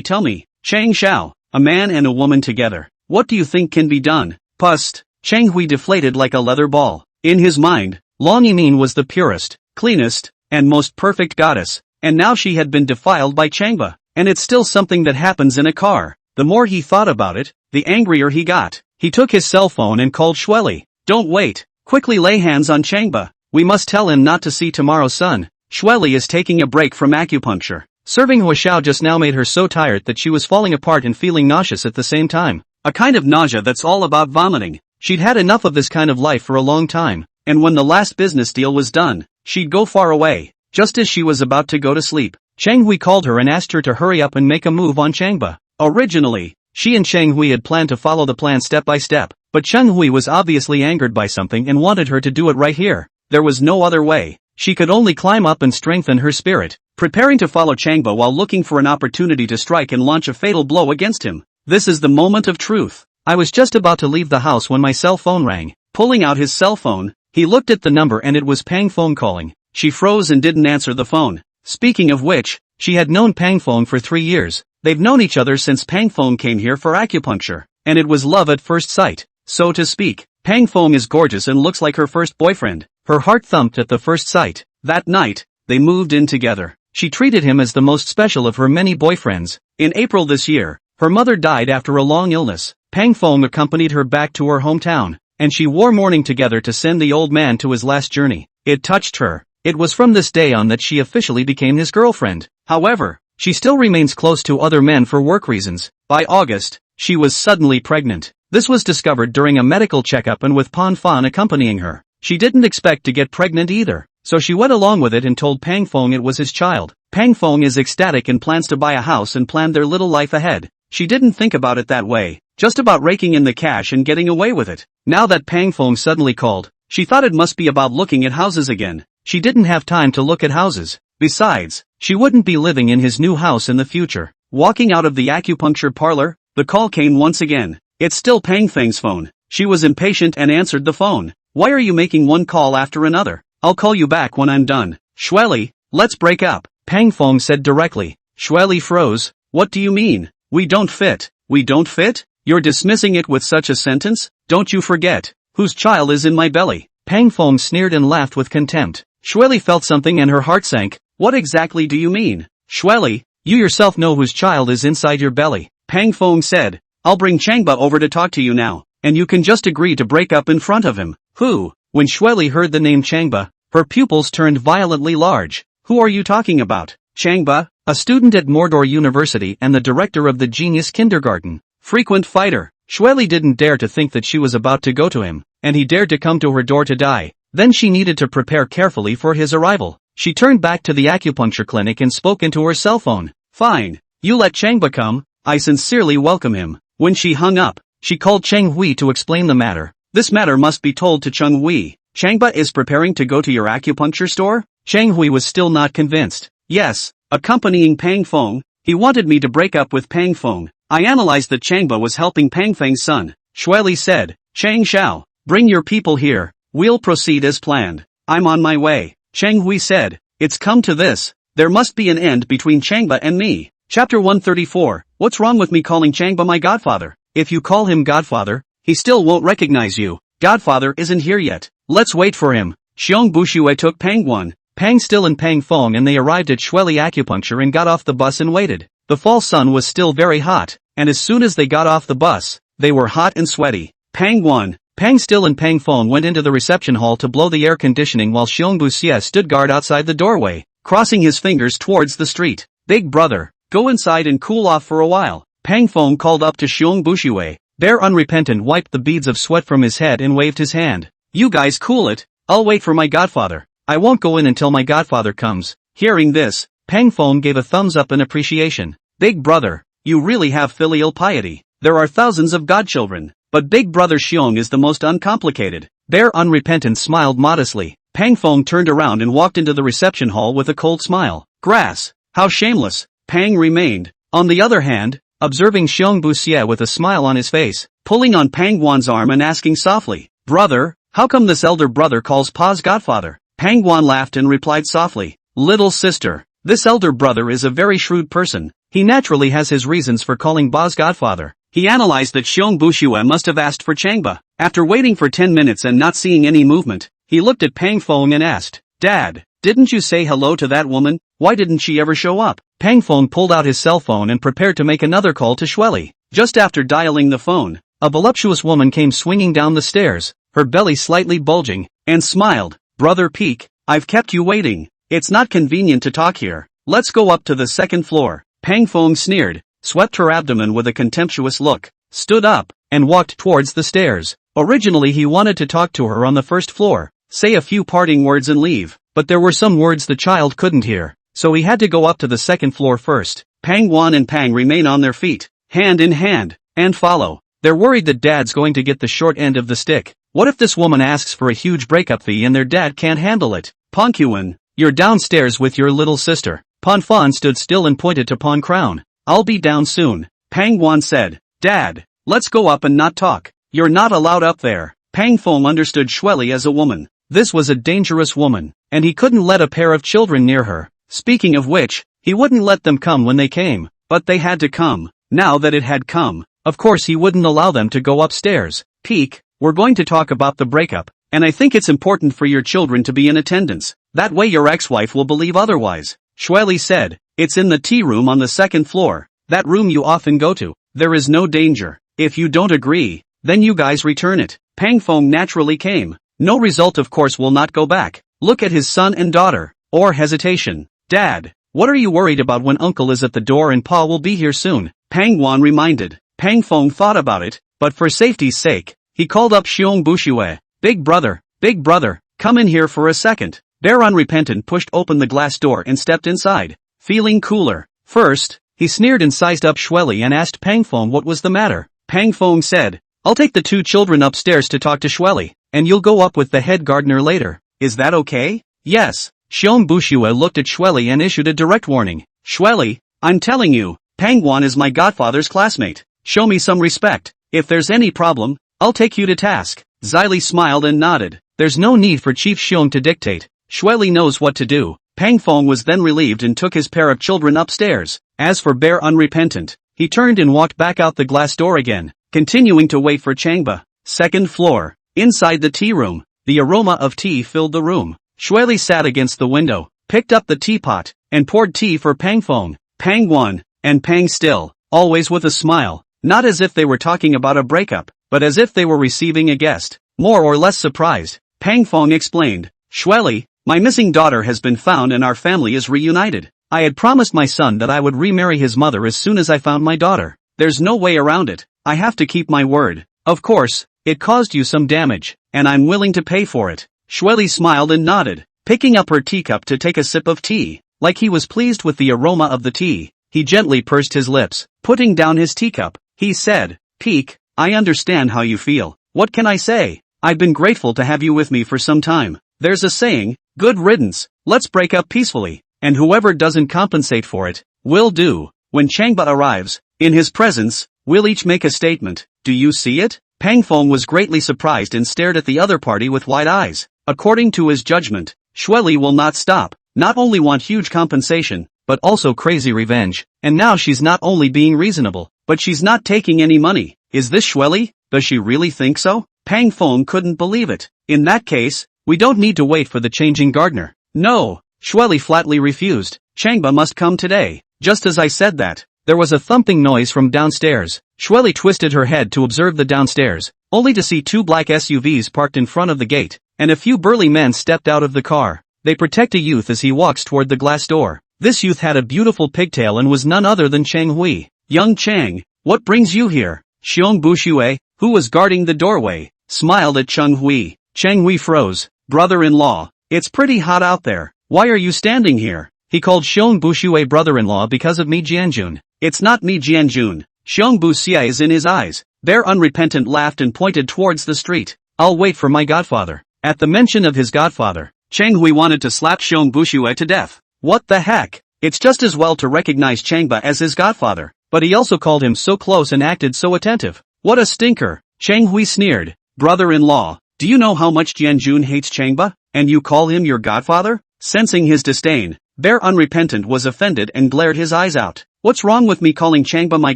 tell me? Chang Xiao. A man and a woman together. What do you think can be done? Pust. Cheng Hui deflated like a leather ball. In his mind, Long Yimin was the purest, cleanest, and most perfect goddess, and now she had been defiled by Changba. And it's still something that happens in a car. The more he thought about it, the angrier he got. He took his cell phone and called Shueli. Don't wait. Quickly lay hands on Changba. We must tell him not to see tomorrow's sun. Shueli is taking a break from acupuncture. Serving Huashao just now made her so tired that she was falling apart and feeling nauseous at the same time. A kind of nausea that's all about vomiting. She'd had enough of this kind of life for a long time, and when the last business deal was done, she'd go far away. Just as she was about to go to sleep, Cheng Hui called her and asked her to hurry up and make a move on Changba. Originally, she and Cheng Hui had planned to follow the plan step by step, but Cheng Hui was obviously angered by something and wanted her to do it right here. There was no other way. She could only climb up and strengthen her spirit, preparing to follow Changba while looking for an opportunity to strike and launch a fatal blow against him. This is the moment of truth. I was just about to leave the house when my cell phone rang. Pulling out his cell phone, he looked at the number and it was Pang Fong calling. She froze and didn't answer the phone. Speaking of which, she had known Pang Fong for 3 years. They've known each other since Pang Fong came here for acupuncture, and it was love at first sight, so to speak. Pang Fong is gorgeous and looks like her first boyfriend. Her heart thumped at the first sight. That night, they moved in together. She treated him as the most special of her many boyfriends. In April this year, her mother died after a long illness. Pang Fong accompanied her back to her hometown, and she wore mourning together to send the old man to his last journey. It touched her. It was from this day on that she officially became his girlfriend. However, she still remains close to other men for work reasons. By August, she was suddenly pregnant. This was discovered during a medical checkup and with Pan Fan accompanying her. She didn't expect to get pregnant either, so she went along with it and told Pang Fong it was his child. Pang Fong is ecstatic and plans to buy a house and plan their little life ahead. She didn't think about it that way, just about raking in the cash and getting away with it. Now that Pang Fong suddenly called, she thought it must be about looking at houses again. She didn't have time to look at houses. Besides, she wouldn't be living in his new house in the future. Walking out of the acupuncture parlor, the call came once again. It's still Pang Feng's phone. She was impatient and answered the phone. Why are you making one call after another? I'll call you back when I'm done. Shueli, let's break up, Pang Fong said directly. Shueli froze. What do you mean? We don't fit. We don't fit? You're dismissing it with such a sentence? Don't you forget, whose child is in my belly? Pang Fong sneered and laughed with contempt. Shueli felt something and her heart sank. What exactly do you mean? Shueli, you yourself know whose child is inside your belly. Pang Fong said. I'll bring Changba over to talk to you now, and you can just agree to break up in front of him. Who? When Shueli heard the name Changba, her pupils turned violently large. Who are you talking about? Changba, a student at Mordor University and the director of the Genius Kindergarten. Frequent fighter. Shueli didn't dare to think that she was about to go to him, and he dared to come to her door to die. Then she needed to prepare carefully for his arrival. She turned back to the acupuncture clinic and spoke into her cell phone. Fine. You let Changba come. I sincerely welcome him. When she hung up, she called Cheng Hui to explain the matter. This matter must be told to Cheng Hui. Changba is preparing to go to your acupuncture store? Cheng Hui was still not convinced. Yes, accompanying Pang Fong. He wanted me to break up with Pang Fong. I analyzed that Changba was helping Pang Feng's son. Shueli said, Chang Xiao, bring your people here. We'll proceed as planned. I'm on my way. Cheng Hui said, it's come to this. There must be an end between Changba and me. Chapter 134, What's wrong with me calling Changba my godfather? If you call him godfather, he still won't recognize you. Godfather isn't here yet. Let's wait for him. Xiong Bushui took Pang Still and Pang Fong and they arrived at Shueli Acupuncture and got off the bus and waited. The fall sun was still very hot, and as soon as they got off the bus, they were hot and sweaty. Pang Still and Pang Fong went into the reception hall to blow the air conditioning while Xiong Buxie stood guard outside the doorway, crossing his fingers towards the street. Big brother, go inside and cool off for a while. Pang Fong called up to Xiong Bushui. Bear Unrepentant wiped the beads of sweat from his head and waved his hand. You guys cool it, I'll wait for my godfather. I won't go in until my godfather comes. Hearing this, Pang Fong gave a thumbs up in appreciation. Big brother, you really have filial piety. There are thousands of godchildren, but Big Brother Xiong is the most uncomplicated. Bear Unrepentant smiled modestly. Pang Fong turned around and walked into the reception hall with a cold smile. Grass, how shameless, Pang remained. On the other hand, observing Xiong Buxie with a smile on his face, pulling on Pang Guan's arm and asking softly, Brother, how come this elder brother calls Pa's godfather? Pang Guan laughed and replied softly, Little sister, this elder brother is a very shrewd person. He naturally has his reasons for calling Pa's godfather. He analyzed that Xiong Buxue must have asked for Changba. After waiting for 10 minutes and not seeing any movement, he looked at Pang Fong and asked, Dad, didn't you say hello to that woman? Why didn't she ever show up? Pang Fong pulled out his cell phone and prepared to make another call to Shueli. Just after dialing the phone, a voluptuous woman came swinging down the stairs, her belly slightly bulging, and smiled. Brother Peak, I've kept you waiting. It's not convenient to talk here. Let's go up to the second floor. Pang Fong sneered, swept her abdomen with a contemptuous look, stood up, and walked towards the stairs. Originally he wanted to talk to her on the first floor, say a few parting words and leave, but there were some words the child couldn't hear, so he had to go up to the second floor first. Pang Guan and Pang remain on their feet, hand in hand, and follow. They're worried that Dad's going to get the short end of the stick. What if this woman asks for a huge breakup fee and their dad can't handle it? Pongkuan, you're downstairs with your little sister. Pon Fan stood still and pointed to Pon Crown. I'll be down soon. Pang Guan said, Dad, let's go up and not talk. You're not allowed up there. Pang Fong understood Shueli as a woman. This was a dangerous woman, and he couldn't let a pair of children near her. Speaking of which, he wouldn't let them come when they came, but they had to come. Now that it had come, of course he wouldn't allow them to go upstairs. Peak, we're going to talk about the breakup, and I think it's important for your children to be in attendance. That way your ex-wife will believe otherwise. Shueli said, it's in the tea room on the second floor, that room you often go to. There is no danger. If you don't agree, then you guys return it. Pang Fong naturally came. No result of course will not go back. Look at his son and daughter. Or hesitation. Dad, what are you worried about when uncle is at the door and Pa will be here soon? Pang Guan reminded. Pang Fong thought about it, but for safety's sake, he called up Xiong Buxue. Big brother, come in here for a second. Bear Unrepentant pushed open the glass door and stepped inside, feeling cooler. First, he sneered and sized up Shueli and asked Pang Fong what was the matter. Pang Fong said, I'll take the two children upstairs to talk to Shueli, and you'll go up with the head gardener later. Is that okay? Yes. Xiong Buxue looked at Shueli and issued a direct warning. Shueli, I'm telling you, Pang Guan is my godfather's classmate. Show me some respect. If there's any problem, I'll take you to task. Xylee smiled and nodded. There's no need for Chief Xiong to dictate. Shueli knows what to do. Pang Fong was then relieved and took his pair of children upstairs. As for Bear Unrepentant, he turned and walked back out the glass door again, continuing to wait for Changba. Second floor. Inside the tea room, the aroma of tea filled the room. Shueli sat against the window, picked up the teapot, and poured tea for Pang Fong, Pang Guan, and Pang Still, always with a smile, not as if they were talking about a breakup, but as if they were receiving a guest. More or less surprised, Pang Fong explained, Shueli, my missing daughter has been found and our family is reunited. I had promised my son that I would remarry his mother as soon as I found my daughter. There's no way around it. I have to keep my word. Of course, it caused you some damage, and I'm willing to pay for it. Shueli smiled and nodded, picking up her teacup to take a sip of tea. Like he was pleased with the aroma of the tea, he gently pursed his lips. Putting down his teacup, he said, Peak, I understand how you feel. What can I say? I've been grateful to have you with me for some time. There's a saying, good riddance, let's break up peacefully, and whoever doesn't compensate for it, will do. When Changba arrives, in his presence, we'll each make a statement. Do you see it? Pang Fong was greatly surprised and stared at the other party with wide eyes. According to his judgment, Shueli will not stop, not only want huge compensation, but also crazy revenge. And now she's not only being reasonable, but she's not taking any money. Is this Shweli? Does she really think so? Pang Fong couldn't believe it. In that case, we don't need to wait for the changing gardener. No, Shweli flatly refused. Changba must come today. Just as I said that, there was a thumping noise from downstairs. Shweli twisted her head to observe the downstairs, only to see 2 black SUVs parked in front of the gate, and a few burly men stepped out of the car. They protect a youth as he walks toward the glass door. This youth had a beautiful pigtail and was none other than Chang Hui. Young Chang, what brings you here? Xiong Bushue, who was guarding the doorway, smiled at Chang Hui. Chang Hui froze. Brother-in-law, it's pretty hot out there. Why are you standing here? He called Xiong Bushue brother-in-law because of Mi Jianjun. It's not Mi Jianjun. Xiong Buxia is in his eyes. Bear Unrepentant laughed and pointed towards the street. I'll wait for my godfather. At the mention of his godfather, Chang Hui wanted to slap Xiong Bushue to death. What the heck? It's just as well to recognize Changba as his godfather, but he also called him so close and acted so attentive. What a stinker. Chang Hui sneered. Brother-in-law, do you know how much Jianjun hates Changba, and you call him your godfather? Sensing his disdain, Bear Unrepentant was offended and glared his eyes out. What's wrong with me calling Changba my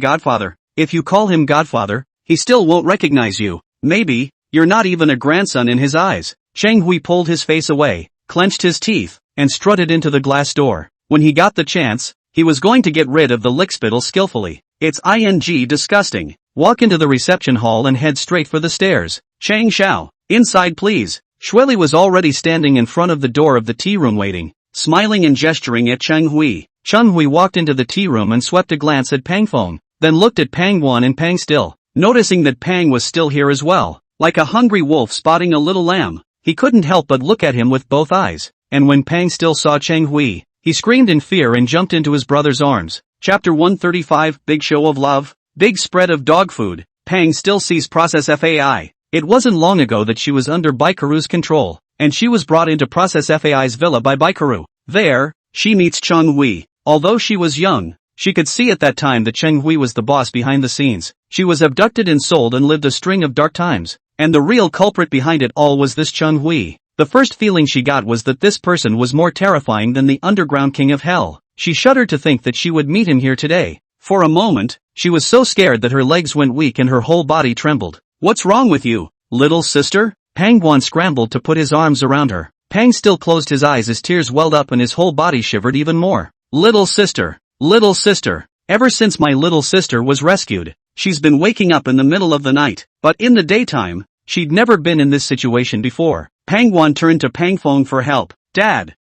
godfather? If you call him godfather, he still won't recognize you. Maybe, you're not even a grandson in his eyes. Chang Hui pulled his face away, clenched his teeth, and strutted into the glass door. When he got the chance, he was going to get rid of the lickspittle skillfully. It's disgusting. Walk into the reception hall and head straight for the stairs. Chang Xiao, inside please. Shweli was already standing in front of the door of the tea room waiting, smiling and gesturing at Chang Hui. Chang Hui walked into the tea room and swept a glance at Pang Fong, then looked at Pang Wan and Pang Still, noticing that Pang was still here as well. Like a hungry wolf spotting a little lamb, he couldn't help but look at him with both eyes, and when Pang Still saw Chang Hui, he screamed in fear and jumped into his brother's arms. Chapter 135, Big Show of Love, Big Spread of Dog Food. Pang Still sees Process FAI. It wasn't long ago that she was under Baikaru's control, and she was brought into Process FAI's villa by Baikaru. There, she meets Chang Hui. Although she was young, she could see at that time that Chang Hui was the boss behind the scenes. She was abducted and sold and lived a string of dark times, and the real culprit behind it all was this Chang Hui. The first feeling she got was that this person was more terrifying than the underground king of hell. She shuddered to think that she would meet him here today. For a moment, she was so scared that her legs went weak and her whole body trembled. What's wrong with you, little sister? Pang Guan scrambled to put his arms around her. Pang Still closed his eyes as tears welled up and his whole body shivered even more. Little sister, ever since my little sister was rescued, she's been waking up in the middle of the night, but in the daytime, she'd never been in this situation before. Pang Guan turned to Pang Fong for help. Dad,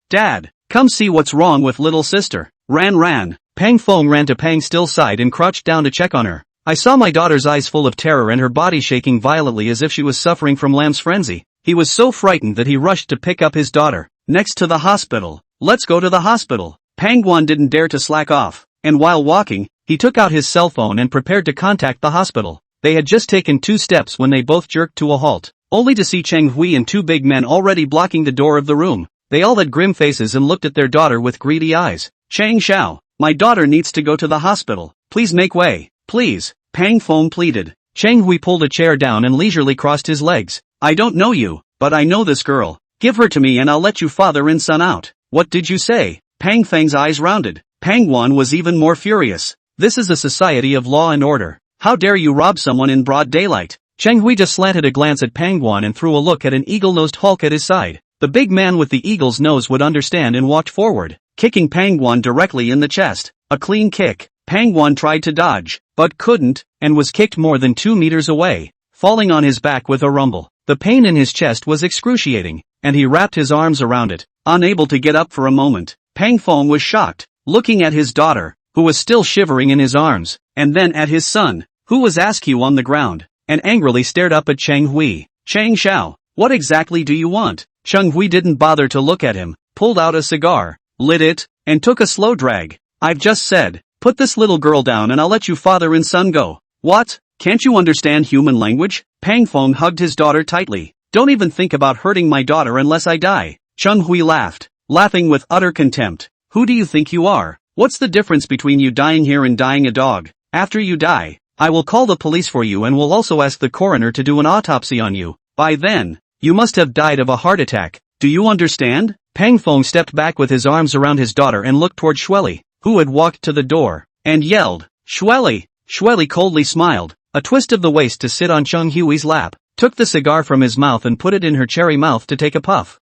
come see what's wrong with little sister. Ran. Pang Fong ran to Pang Still's side and crouched down to check on her. I saw my daughter's eyes full of terror and her body shaking violently as if she was suffering from lamb's frenzy. He was so frightened that he rushed to pick up his daughter. Next to the hospital. Let's go to the hospital. Pang Guan didn't dare to slack off, and while walking, he took out his cell phone and prepared to contact the hospital. They had just taken 2 steps when they both jerked to a halt, only to see Chang Hui and 2 big men already blocking the door of the room. They all had grim faces and looked at their daughter with greedy eyes. Chang Xiao, my daughter needs to go to the hospital. Please make way, please, Pang Fong pleaded. Chang Hui pulled a chair down and leisurely crossed his legs. I don't know you, but I know this girl. Give her to me and I'll let you father and son out. What did you say? Pang Feng's eyes rounded. Pang Guan was even more furious. This is a society of law and order. How dare you rob someone in broad daylight? Chang Hui just slanted a glance at Pang Guan and threw a look at an eagle-nosed Hulk at his side. The big man with the eagle's nose would understand and walked forward, kicking Pang Guan directly in the chest. A clean kick. Pang Guan tried to dodge, but couldn't, and was kicked more than 2 meters away, falling on his back with a rumble. The pain in his chest was excruciating, and he wrapped his arms around it, unable to get up for a moment. Pang Fong was shocked, looking at his daughter, who was still shivering in his arms, and then at his son, who was askew on the ground, and angrily stared up at Chang Hui. Chang Xiao, what exactly do you want? Chang Hui didn't bother to look at him, pulled out a cigar, lit it, and took a slow drag. I've just said, put this little girl down and I'll let you father and son go. What? Can't you understand human language? Pang Fong hugged his daughter tightly. Don't even think about hurting my daughter unless I die. Chang Hui laughed, laughing with utter contempt. Who do you think you are? What's the difference between you dying here and dying a dog? After you die, I will call the police for you and will also ask the coroner to do an autopsy on you. By then, you must have died of a heart attack. Do you understand? Pang Fong stepped back with his arms around his daughter and looked toward Shweli. who had walked to the door, and yelled, "Shweli!" Shweli coldly smiled, a twist of the waist to sit on Chung Hui's lap, took the cigar from his mouth and put it in her cherry mouth to take a puff.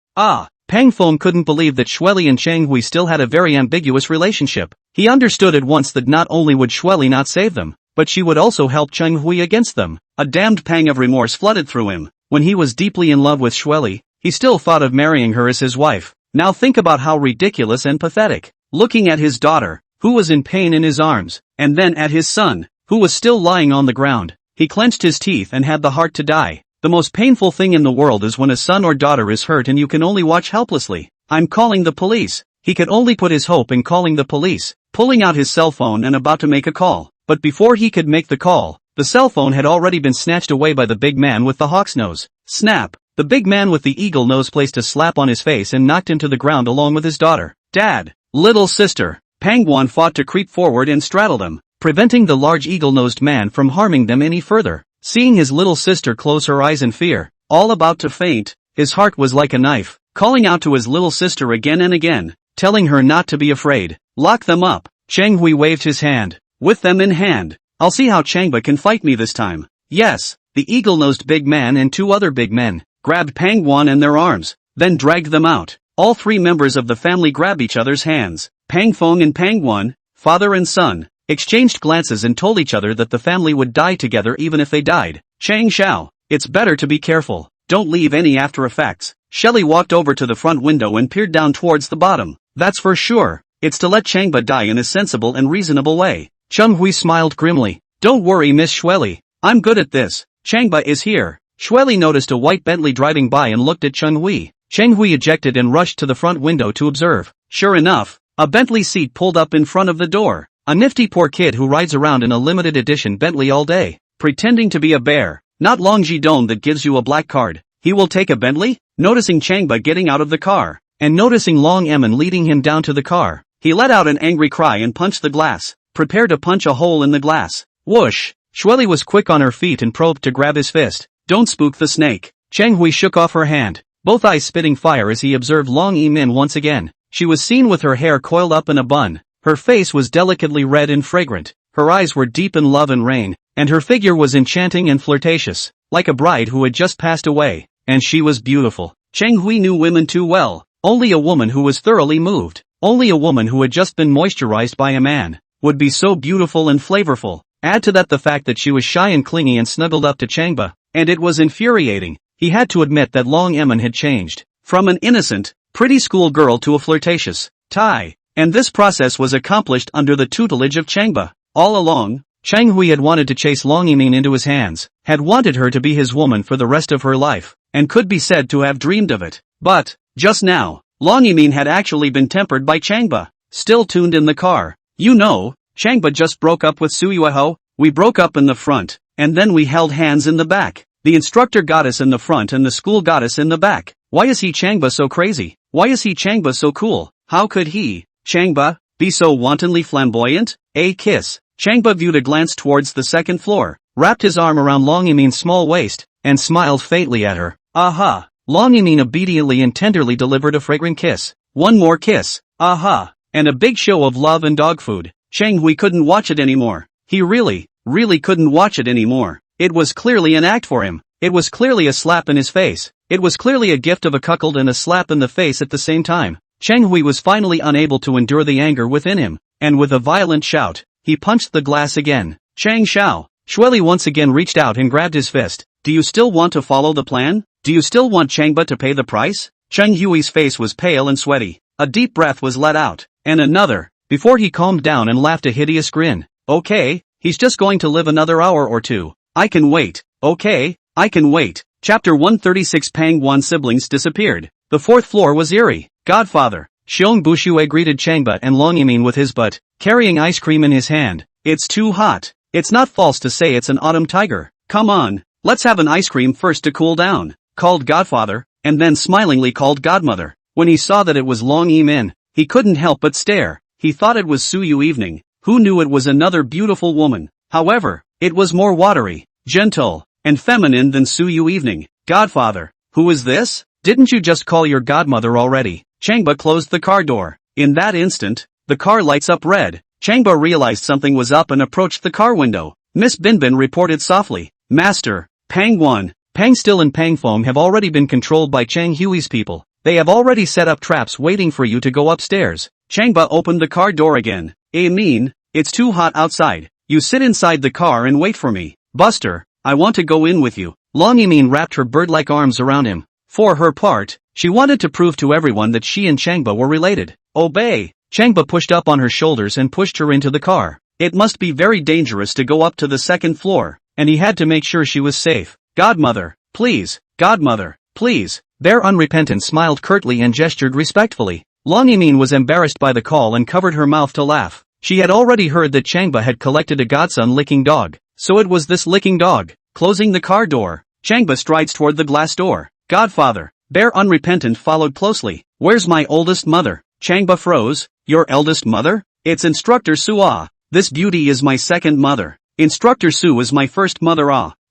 Pang Feng couldn't believe that Shweli and Chang Hui still had a very ambiguous relationship. He understood at once that not only would Shweli not save them, but she would also help Chang Hui against them. A damned pang of remorse flooded through him. When he was deeply in love with Shweli, he still thought of marrying her as his wife. Now think about how ridiculous and pathetic. Looking at his daughter, who was in pain in his arms, and then at his son, who was still lying on the ground, he clenched his teeth and had the heart to die. The most painful thing in the world is when a son or daughter is hurt and you can only watch helplessly. "I'm calling the police." He could only put his hope in calling the police, pulling out his cell phone and about to make a call. But before he could make the call, the cell phone had already been snatched away by the big man with the hawk's nose. Snap! The big man with the eagle nose placed a slap on his face and knocked him to the ground along with his daughter. "Dad! Little sister!" Pangwan fought to creep forward and straddle them, preventing the large eagle-nosed man from harming them any further. Seeing his little sister close her eyes in fear, all about to faint, his heart was like a knife, calling out to his little sister again and again, telling her not to be afraid. "Lock them up." Chang Hui waved his hand. "With them in hand, I'll see how Changba can fight me this time." Yes, the eagle-nosed big man and two other big men grabbed Pangwan in their arms, then dragged them out. All three members of the family grabbed each other's hands. Pang Feng and Pangwan, father and son, exchanged glances and told each other that the family would die together even if they died. "Chang Xiao, it's better to be careful. Don't leave any after effects." Shelley walked over to the front window and peered down towards the bottom. "That's for sure. It's to let Changba die in a sensible and reasonable way." Chung Hui smiled grimly. "Don't worry, Miss Shweli. I'm good at this. Changba is here." Shweli noticed a white Bentley driving by and looked at Chung Hui. Chang Hui ejected and rushed to the front window to observe. Sure enough, a Bentley seat pulled up in front of the door. A nifty poor kid who rides around in a limited edition Bentley all day, pretending to be a bear. Not Long Jidong that gives you a black card. He will take a Bentley? Noticing Changba getting out of the car, and noticing Long Emin leading him down to the car, he let out an angry cry and punched the glass. Prepare to punch a hole in the glass. Whoosh! Shweli was quick on her feet and probed to grab his fist. "Don't spook the snake." Chang Hui shook off her hand, both eyes spitting fire as he observed Long Emin once again. She was seen with her hair coiled up in a bun. Her face was delicately red and fragrant, her eyes were deep in love and rain, and her figure was enchanting and flirtatious, like a bride who had just passed away, and she was beautiful. Chang Hui knew women too well. Only a woman who was thoroughly moved, only a woman who had just been moisturized by a man, would be so beautiful and flavorful. Add to that the fact that she was shy and clingy and snuggled up to Changba, and it was infuriating. He had to admit that Long Emin had changed, from an innocent, pretty school girl to a flirtatious Thai. And this process was accomplished under the tutelage of Changba. All along, Chang Hui had wanted to chase Long Emin into his hands, had wanted her to be his woman for the rest of her life, and could be said to have dreamed of it. But, just now, Long Emin had actually been tempered by Changba. Still tuned in the car. "You know, Changba just broke up with Su Yui. We broke up in the front, and then we held hands in the back. The instructor goddess in the front and the school goddess in the back. Why is he Changba so crazy? Why is he Changba so cool? How could he, Changba, be so wantonly flamboyant? A kiss." Changba viewed a glance towards the second floor, wrapped his arm around Long Emin's small waist, and smiled faintly at her. "Aha!" Long Emin obediently and tenderly delivered a fragrant kiss. One more kiss. "Aha!" And a big show of love and dog food. Chang Hui couldn't watch it anymore. He really couldn't watch it anymore. It was clearly an act for him. It was clearly a slap in his face. It was clearly a gift of a cuckold and a slap in the face at the same time. Chang Hui was finally unable to endure the anger within him, and with a violent shout, he punched the glass again. "Chang Xiao!" Shweli once again reached out and grabbed his fist. "Do you still want to follow the plan? Do you still want Changba to pay the price?" Chang Hui's face was pale and sweaty. A deep breath was let out, and another, before he calmed down and laughed a hideous grin. "Okay, he's just going to live another hour or two. I can wait. Okay, I can wait." Chapter 136. Pangwan siblings disappeared. The fourth floor was eerie. Godfather, Xiong Bushue greeted Changba and Long Emin with his butt, carrying ice cream in his hand. "It's too hot. It's not false to say it's an autumn tiger. Come on, let's have an ice cream first to cool down," called Godfather, and then smilingly called Godmother. When he saw that it was Long Emin, he couldn't help but stare. He thought it was Su Yui evening. Who knew it was another beautiful woman? However, it was more watery, gentle, and feminine than Su Yui evening. "Godfather, who is this? Didn't you just call your godmother already?" Changba closed the car door. In that instant, the car lights up red. Changba realized something was up and approached the car window. Miss Binbin reported softly, Master, Pang Still and Pang Fong have already been controlled by Chang Hui's people. They have already set up traps waiting for you to go upstairs. Changba opened the car door again. It's too hot outside. You sit inside the car and wait for me. Buster, I want to go in with you. Long Yimin wrapped her bird-like arms around him. For her part, she wanted to prove to everyone that she and Changba were related. Obey! Changba pushed up on her shoulders and pushed her into the car. It must be very dangerous to go up to the second floor, and he had to make sure she was safe. Godmother, please. Godmother, please. Bear Unrepentant smiled curtly and gestured respectfully. Long Yimin was embarrassed by the call and covered her mouth to laugh. She had already heard that Changba had collected a godson licking dog, so it was this licking dog. Closing the car door, Changba strides toward the glass door. Godfather, Bear Unrepentant followed closely. Where's my oldest mother? Changba froze. Your eldest mother? It's Instructor Su. This beauty is my second mother. Instructor Su is my first mother.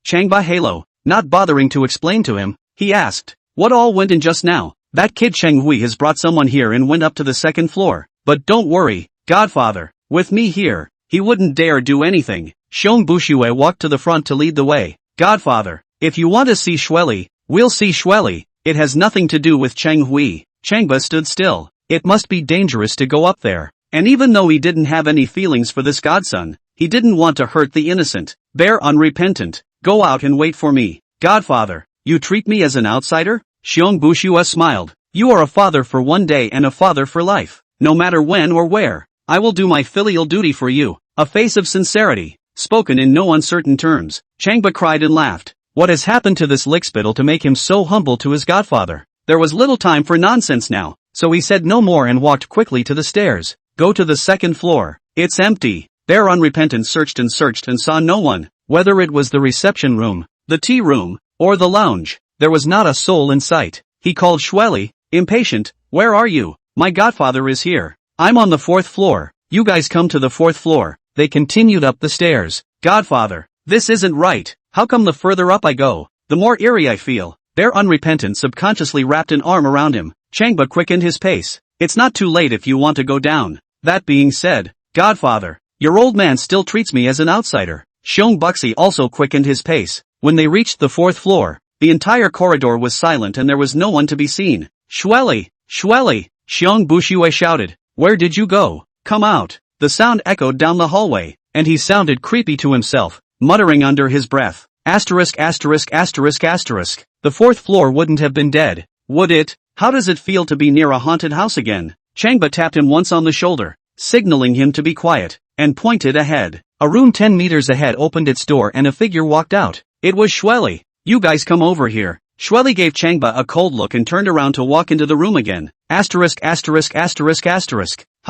Changba Halo, not bothering to explain to him, he asked, what all went in just now? That kid Cheng Hui has brought someone here and went up to the second floor. But don't worry, Godfather, with me here, he wouldn't dare do anything. Xiong Bushue walked to the front to lead the way. Godfather, if you want to see Shueli, we'll see Shueli. It has nothing to do with Cheng Hui. Changba stood still. It must be dangerous to go up there. And even though he didn't have any feelings for this godson, he didn't want to hurt the innocent. Bear Unrepentant, go out and wait for me. Godfather, you treat me as an outsider? Xiong Bushue smiled. You are a father for one day and a father for life. No matter when or where, I will do my filial duty for you. A face of sincerity, spoken in no uncertain terms. Changba cried and laughed. What has happened to this lickspittle to make him so humble to his godfather? There was little time for nonsense now, so he said no more and walked quickly to the stairs. Go to the second floor. It's empty. Bear Unrepentant searched and saw no one. Whether it was the reception room, the tea room, or the lounge, there was not a soul in sight. He called Shueli, impatient, where are you? My godfather is here. I'm on the 4th floor. You guys come to the 4th floor. They continued up the stairs. Godfather, this isn't right. How come the further up I go, the more eerie I feel? Bear Unrepentant subconsciously wrapped an arm around him. Changba quickened his pace. It's not too late if you want to go down. That being said, Godfather, your old man still treats me as an outsider. Xiong Buxi also quickened his pace. When they reached the 4th floor, the entire corridor was silent and there was no one to be seen. Shueli! Shueli! Xiong Bushue shouted. Where did you go? Come out. The sound echoed down the hallway, and he sounded creepy to himself, muttering under his breath. The 4th floor wouldn't have been dead, would it? How does it feel to be near a haunted house again? Changba tapped him once on the shoulder, signaling him to be quiet, and pointed ahead. A room 10 meters ahead opened its door and a figure walked out. It was Shueli. You guys come over here. Shueli gave Changba a cold look and turned around to walk into the room again. How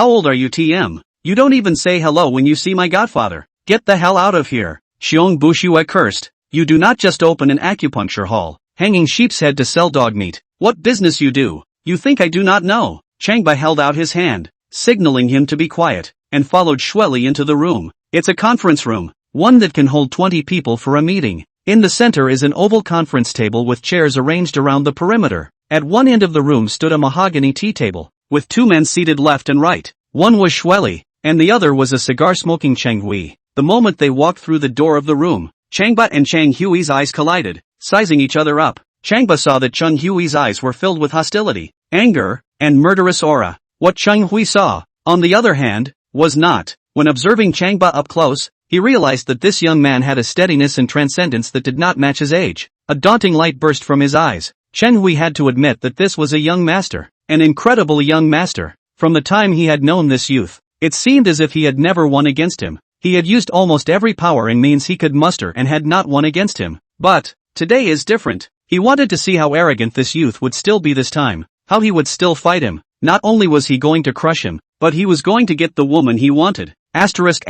old are you, TM? You don't even say hello when you see my godfather. Get the hell out of here. Xiong Bushue cursed. You do not just open an acupuncture hall, hanging sheep's head to sell dog meat. What business you do? You think I do not know? Changba held out his hand, signaling him to be quiet, and followed Shueli into the room. It's a conference room, one that can hold 20 people for a meeting. In the center is an oval conference table with chairs arranged around the perimeter. At one end of the room stood a mahogany tea table, with 2 men seated left and right. One was Shueli, and the other was a cigar-smoking Cheng Hui. The moment they walked through the door of the room, Changba and Cheng Hui's eyes collided, sizing each other up. Changba saw that Cheng Hui's eyes were filled with hostility, anger, and murderous aura. What Cheng Hui saw, on the other hand, was not. When observing Changba up close, he realized that this young man had a steadiness and transcendence that did not match his age. A daunting light burst from his eyes. Cheng Hui had to admit that this was a young master, an incredible young master. From the time he had known this youth, it seemed as if he had never won against him. He had used almost every power and means he could muster and had not won against him. But, today is different. He wanted to see how arrogant this youth would still be this time, how he would still fight him. Not only was he going to crush him, but he was going to get the woman he wanted. Xiong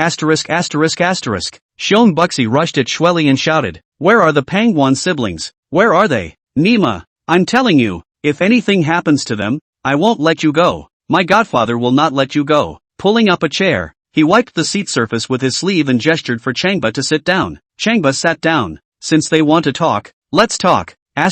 Buxi rushed at Shueli and shouted, where are the Pangwan siblings? Where are they? Nima, I'm telling you, if anything happens to them, I won't let you go. My godfather will not let you go. Pulling up a chair, he wiped the seat surface with his sleeve and gestured for Changba to sit down. Changba sat down. Since they want to talk, let's talk. Are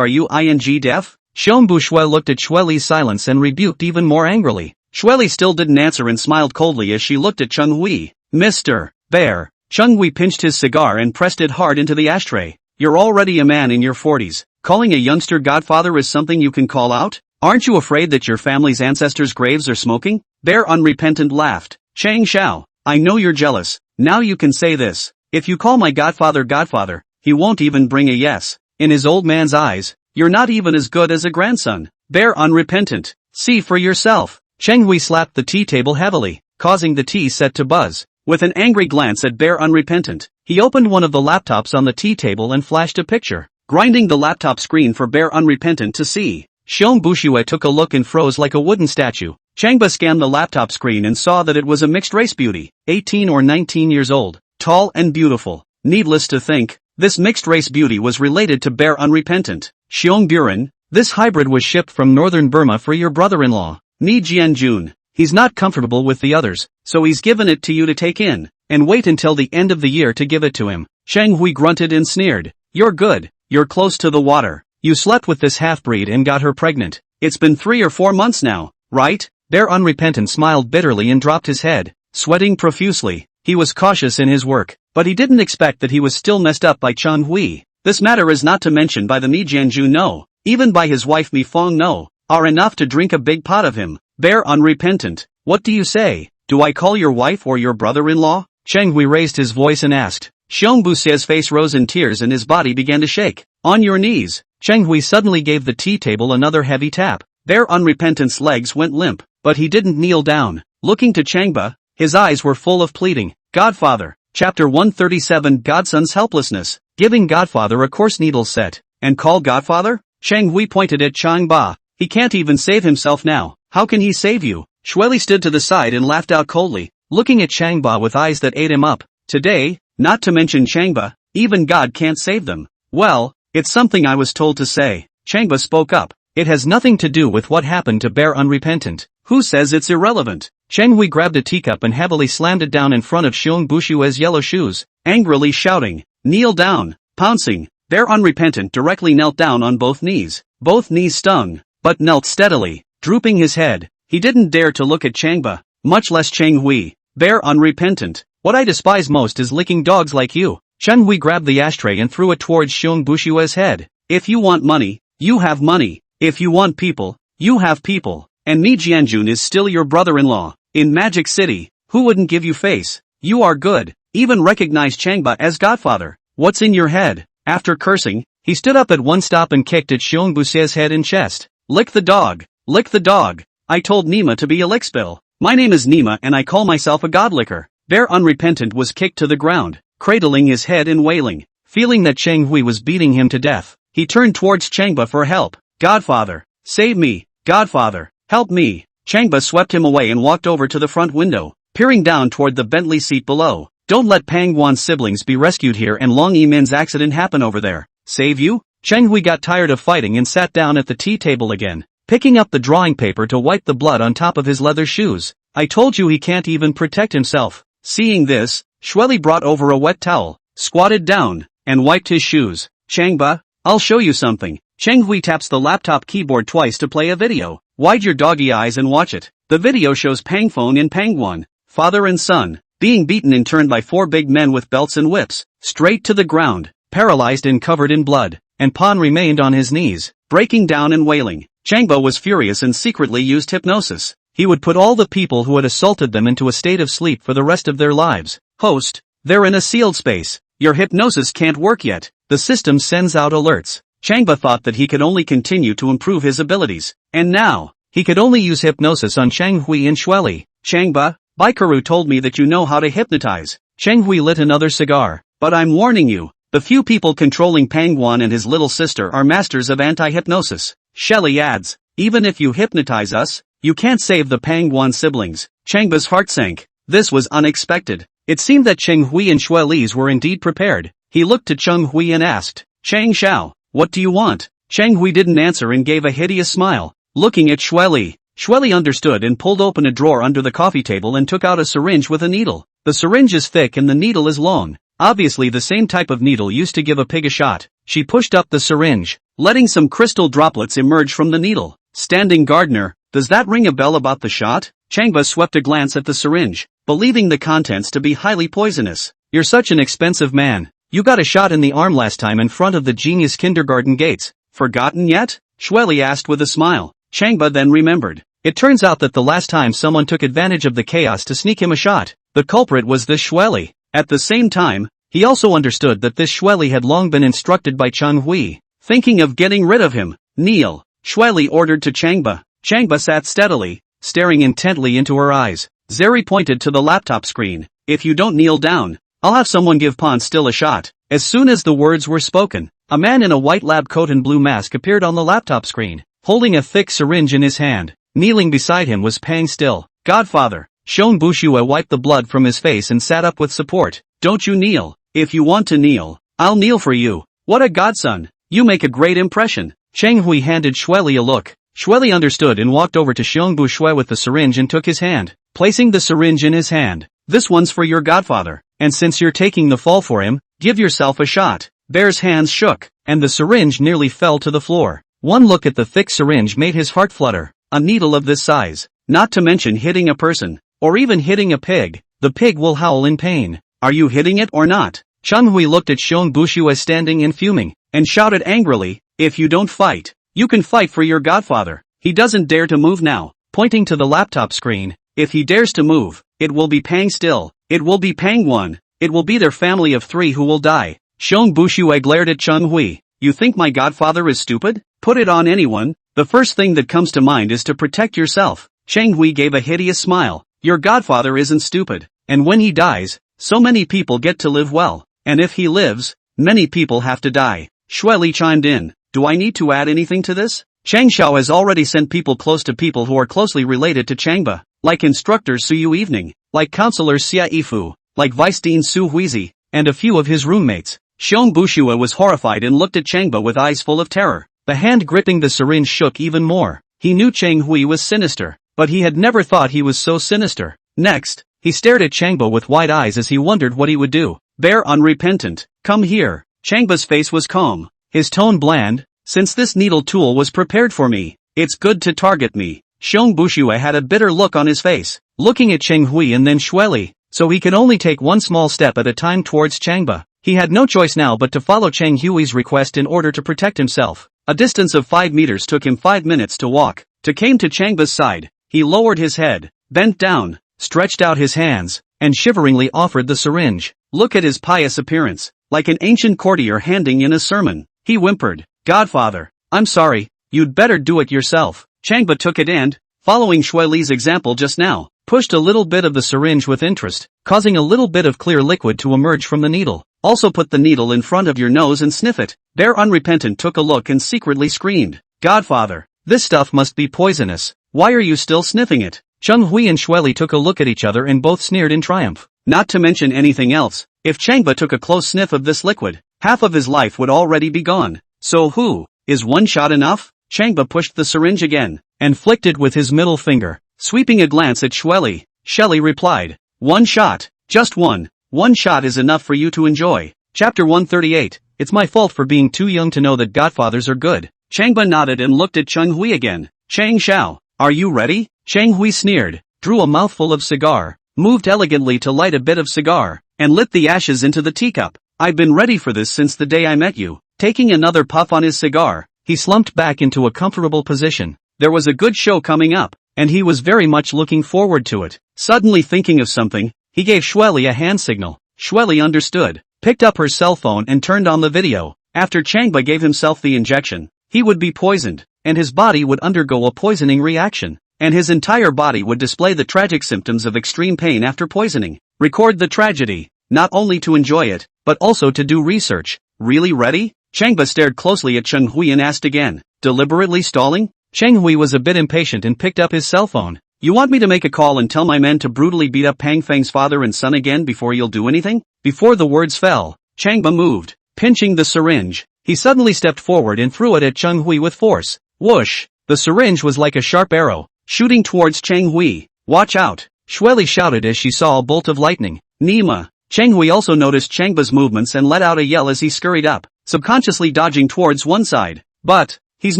you ing deaf? Xiong Bushue looked at Shueli's silence and rebuked even more angrily. Shueli still didn't answer and smiled coldly as she looked at Chung Hui. Mr. Bear. Chung Hui pinched his cigar and pressed it hard into the ashtray. You're already a man in your 40s. Calling a youngster godfather is something you can call out? Aren't you afraid that your family's ancestors' graves are smoking? Bear unrepentant laughed. Chang Xiao, I know you're jealous. Now you can say this. If you call my godfather godfather, he won't even bring a yes. In his old man's eyes, you're not even as good as a grandson. Bear unrepentant. See for yourself. Cheng Hui slapped the tea table heavily, causing the tea set to buzz. With an angry glance at Bear unrepentant, he opened one of the laptops on the tea table and flashed a picture, grinding the laptop screen for Bear unrepentant to see. Xiong Bushue took a look and froze like a wooden statue. Changba scanned the laptop screen and saw that it was a mixed-race beauty, 18 or 19 years old, tall and beautiful. Needless to think, this mixed-race beauty was related to Bear unrepentant. Xiong Buren, this hybrid was shipped from northern Burma for your brother-in-law, Ni Jianjun. He's not comfortable with the others, so he's given it to you to take in, and wait until the end of the year to give it to him. Cheng Hui grunted and sneered. You're good, you're close to the water. You slept with this half-breed and got her pregnant. It's been 3 or 4 months now, right? Bear unrepentant smiled bitterly and dropped his head, sweating profusely. He was cautious in his work, but he didn't expect that he was still messed up by Chun Hui. This matter is not to mention by the Mi Jianju no, even by his wife Mi Fong no, are enough to drink a big pot of him. Bear unrepentant, what do you say? Do I call your wife or your brother-in-law? Cheng Hui raised his voice and asked. Xiong Busie's face rose in tears and his body began to shake. On your knees. Cheng Hui suddenly gave the tea table another heavy tap. Bear unrepentant's legs went limp, but he didn't kneel down. Looking to Changba, his eyes were full of pleading. Godfather, Chapter 137 Godson's Helplessness. Giving Godfather a coarse needle set, and call Godfather? Cheng Hui pointed at Changba. He can't even save himself now. How can he save you? Shueli stood to the side and laughed out coldly, looking at Changba with eyes that ate him up. Today, not to mention Changba, even God can't save them. Well, it's something I was told to say. Changba spoke up. It has nothing to do with what happened to Bear unrepentant. Who says it's irrelevant? Cheng Hui grabbed a teacup and heavily slammed it down in front of Xiong Bushue's yellow shoes, angrily shouting, kneel down, pouncing. Bear unrepentant directly knelt down on both knees. Both knees stung, but knelt steadily, drooping his head. He didn't dare to look at Changba, much less Cheng Hui. Bear unrepentant. What I despise most is licking dogs like you. Cheng Hui grabbed the ashtray and threw it towards Xiong Bushue's head. If you want money, you have money. If you want people, you have people. And Mi Jianjun is still your brother-in-law. In Magic City, who wouldn't give you face? You are good. Even recognize Changba as godfather. What's in your head? After cursing, he stood up at one stop and kicked at Xiong Busie's head and chest. Lick the dog. Lick the dog. I told Nima to be a lickspill. My name is Nima and I call myself a godlicker. Bear unrepentant was kicked to the ground, cradling his head and wailing. Feeling that Cheng Hui was beating him to death, he turned towards Changba for help. Godfather, save me. Godfather, help me. Changba swept him away and walked over to the front window, peering down toward the Bentley seat below. Don't let Pang Guan's siblings be rescued here and Long Yimin's accident happen over there. Save you? Cheng Hui got tired of fighting and sat down at the tea table again, picking up the drawing paper to wipe the blood on top of his leather shoes. I told you he can't even protect himself. Seeing this, Shueli brought over a wet towel, squatted down, and wiped his shoes. Changba, I'll show you something. Cheng Hui taps the laptop keyboard twice to play a video. Wide your doggy eyes and watch it. The video shows Pangfeng and Pangguan, father and son, being beaten in turn by 4 big men with belts and whips, straight to the ground, paralyzed and covered in blood, and Pan remained on his knees, breaking down and wailing. Changba was furious and secretly used hypnosis. He would put all the people who had assaulted them into a state of sleep for the rest of their lives. Host, they're in a sealed space. Your hypnosis can't work yet. The system sends out alerts. Changba thought that he could only continue to improve his abilities, and now, he could only use hypnosis on Cheng Hui and Shueli. Changba, Baikaru told me that you know how to hypnotize. Cheng Hui lit another cigar. But I'm warning you, the few people controlling Pangguan and his little sister are masters of anti-hypnosis. Shelly adds, even if you hypnotize us, you can't save the Pangguan siblings. Changba's heart sank. This was unexpected. It seemed that Cheng Hui and Shueli's were indeed prepared. He looked to Cheng Hui and asked, Chang Xiao, what do you want? Cheng Hui didn't answer and gave a hideous smile, looking at Shueli. Shueli understood and pulled open a drawer under the coffee table and took out a syringe with a needle. The syringe is thick and the needle is long. Obviously the same type of needle used to give a pig a shot. She pushed up the syringe, letting some crystal droplets emerge from the needle. Standing gardener, Does that ring a bell about the shot? Changba swept a glance at the syringe, believing the contents to be highly poisonous. You're such an expensive man. You got a shot in the arm last time in front of the genius kindergarten gates. Forgotten yet? Shueli asked with a smile. Changba then remembered. It turns out that the last time someone took advantage of the chaos to sneak him a shot, the culprit was this Shueli. At the same time, he also understood that this Shueli had long been instructed by Chang Hui. Thinking of getting rid of him, kneel, Shueli ordered to Changba. Changba sat steadily, staring intently into her eyes. Zeri pointed to the laptop screen. If you don't kneel down, I'll have someone give Pon Still a shot. As soon as the words were spoken, a man in a white lab coat and blue mask appeared on the laptop screen, holding a thick syringe in his hand. Kneeling beside him was Pang Still. Godfather. Shon Bushua wiped the blood from his face and sat up with support. Don't you kneel. If you want to kneel, I'll kneel for you. What a godson. You make a great impression. Chang Hui handed Shueli a look. Shueli understood and walked over to Xiong Bushue with the syringe and took his hand, placing the syringe in his hand. This one's for your godfather, and since you're taking the fall for him, give yourself a shot. Bear's hands shook, and the syringe nearly fell to the floor. One look at the thick syringe made his heart flutter. A needle of this size, not to mention hitting a person, or even hitting a pig, the pig will howl in pain. Are you hitting it or not? Chang Hui looked at Xiong Bushue standing and fuming, and shouted angrily, if you don't fight, you can fight for your godfather. He doesn't dare to move now, pointing to the laptop screen. If he dares to move, it will be Pang Still. It will be Pang 1. It will be their family of 3 who will die. Xiong Bushue glared at Chang Hui. You think my godfather is stupid? Put it on anyone. The first thing that comes to mind is to protect yourself. Chang Hui gave a hideous smile. Your godfather isn't stupid. And when he dies, so many people get to live well. And if he lives, many people have to die. Shueli chimed in. Do I need to add anything to this? Chang Xiao has already sent people close to people who are closely related to Changba, like Instructor Su Yui Evening, like Counselor Xia Yifu, like Vice Dean Su Huizi, and a few of his roommates. Xiong Bushua was horrified and looked at Changba with eyes full of terror. The hand gripping the syringe shook even more. He knew Chang Hui was sinister, but he had never thought he was so sinister. Next, he stared at Changba with wide eyes as he wondered what he would do. Bear unrepentant, come here. Changba's face was calm, his tone bland. Since this needle tool was prepared for me, it's good to target me. Xiong Bushua had a bitter look on his face, looking at Chang Hui and then Shueli, so he could only take one small step at a time towards Changba. He had no choice now but to follow Chang Hui's request in order to protect himself. A distance of 5 meters took him 5 minutes to walk. To came to Changba's side, he lowered his head, bent down, stretched out his hands, and shiveringly offered the syringe. Look at his pious appearance, like an ancient courtier handing in a sermon. He whimpered, Godfather, I'm sorry, you'd better do it yourself. Changba took it and, following Shueli's example just now, pushed a little bit of the syringe with interest, causing a little bit of clear liquid to emerge from the needle. Also put the needle in front of your nose and sniff it. Bear Unrepentant took a look and secretly screamed, Godfather, this stuff must be poisonous. Why are you still sniffing it? Chang Hui and Shueli took a look at each other and both sneered in triumph. Not to mention anything else, if Changba took a close sniff of this liquid, half of his life would already be gone. So is one shot enough? Changba pushed the syringe again, and flicked it with his middle finger. Sweeping a glance at Shueli, Shelly replied, one shot, just one. One shot is enough for you to enjoy. Chapter 138, It's my fault for being too young to know that godfathers are good. Changba nodded and looked at Chang Hui again. Chang Xiao, are you ready? Chang Hui sneered, drew a mouthful of cigar, moved elegantly to light a bit of cigar, and lit the ashes into the teacup. I've been ready for this since the day I met you. Taking another puff on his cigar, he slumped back into a comfortable position. There was a good show coming up, and he was very much looking forward to it. Suddenly thinking of something, he gave Shueli a hand signal. Shueli understood, picked up her cell phone and turned on the video. After Changba gave himself the injection, he would be poisoned, and his body would undergo a poisoning reaction, and his entire body would display the tragic symptoms of extreme pain after poisoning. Record the tragedy, not only to enjoy it, but also to do research. Really ready? Changba stared closely at Chang Hui and asked again, deliberately stalling? Chang Hui was a bit impatient and picked up his cell phone. You want me to make a call and tell my men to brutally beat up Pang Feng's father and son again before you'll do anything? Before the words fell, Changba moved, pinching the syringe. He suddenly stepped forward and threw it at Chang Hui with force. Whoosh! The syringe was like a sharp arrow, shooting towards Chang Hui. Watch out! Shueli shouted as she saw a bolt of lightning. Nima! Chang Hui also noticed Changba's movements and let out a yell as he scurried up, subconsciously dodging towards one side. But, he's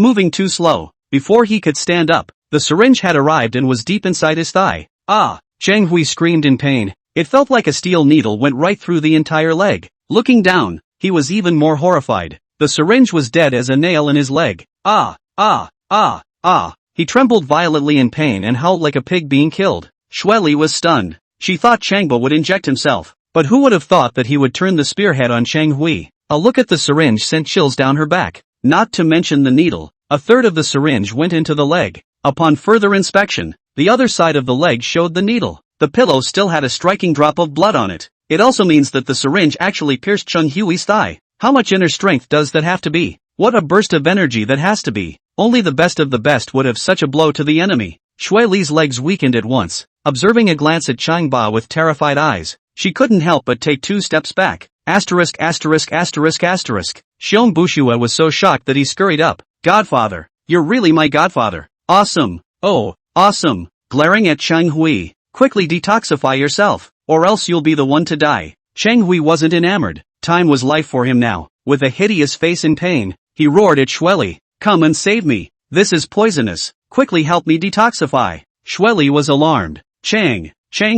moving too slow. Before he could stand up, The syringe had arrived and was deep inside his thigh. Ah! Chang Hui screamed in pain. It felt like a steel needle went right through the entire leg. Looking down, he was even more horrified. The syringe was dead as a nail in his leg. Ah! Ah! Ah! Ah! He trembled violently in pain and howled like a pig being killed. Su Yui was stunned. She thought Changba would inject himself. But who would have thought that he would turn the spearhead on Chang Hui? A look at the syringe sent chills down her back. Not to mention the needle. A third of the syringe went into the leg. Upon further inspection, the other side of the leg showed the needle. The pillow still had a striking drop of blood on it. It also means that the syringe actually pierced Chang Hui's thigh. How much inner strength does that have to be? What a burst of energy that has to be. Only the best of the best would have such a blow to the enemy. Su Yui's legs weakened at once. Observing a glance at Changba with terrified eyes, she couldn't help but take 2 steps back. Asterisk asterisk asterisk asterisk. Xiong Bushua was so shocked that he scurried up. Godfather, you're really my godfather. Awesome. Oh, awesome. Glaring at Chang Hui. Quickly detoxify yourself, or else you'll be the one to die. Chang Hui wasn't enamored. Time was life for him now. With a hideous face in pain, he roared at Su Yui. Come and save me. This is poisonous. Quickly help me detoxify. Su Yui was alarmed. Chang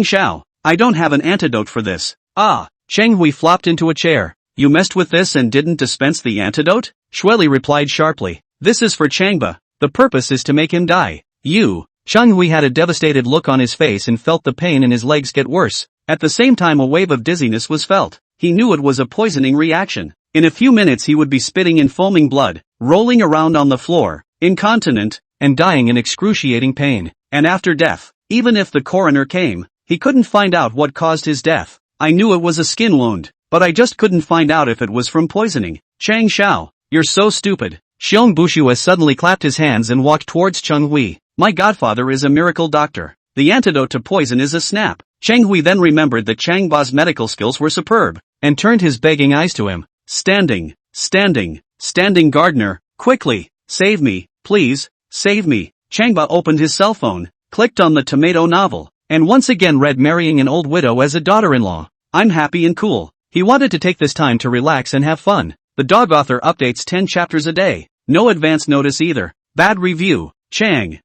Shao, I don't have an antidote for this. Ah. Chang Hui flopped into a chair. You messed with this and didn't dispense the antidote? Su Yui replied sharply. This is for Changba. The purpose is to make him die. You. Chang Hui had a devastated look on his face and felt the pain in his legs get worse. At the same time a wave of dizziness was felt. He knew it was a poisoning reaction. In a few minutes he would be spitting in foaming blood, rolling around on the floor, incontinent, and dying in excruciating pain. And after death, even if the coroner came, he couldn't find out what caused his death. I knew it was a skin wound, but I just couldn't find out if it was from poisoning. Chang Shao, you're so stupid. Xiong Bushua suddenly clapped his hands and walked towards Chang Hui. My godfather is a miracle doctor. The antidote to poison is a snap. Chang Hui then remembered that Changba's medical skills were superb, and turned his begging eyes to him. Standing gardener, quickly, save me, please, save me. Changba opened his cell phone, clicked on the tomato novel, and once again read marrying an old widow as a daughter-in-law. I'm happy and cool. He wanted to take this time to relax and have fun. The dog author updates 10 chapters a day. No advance notice either. Bad review. Chang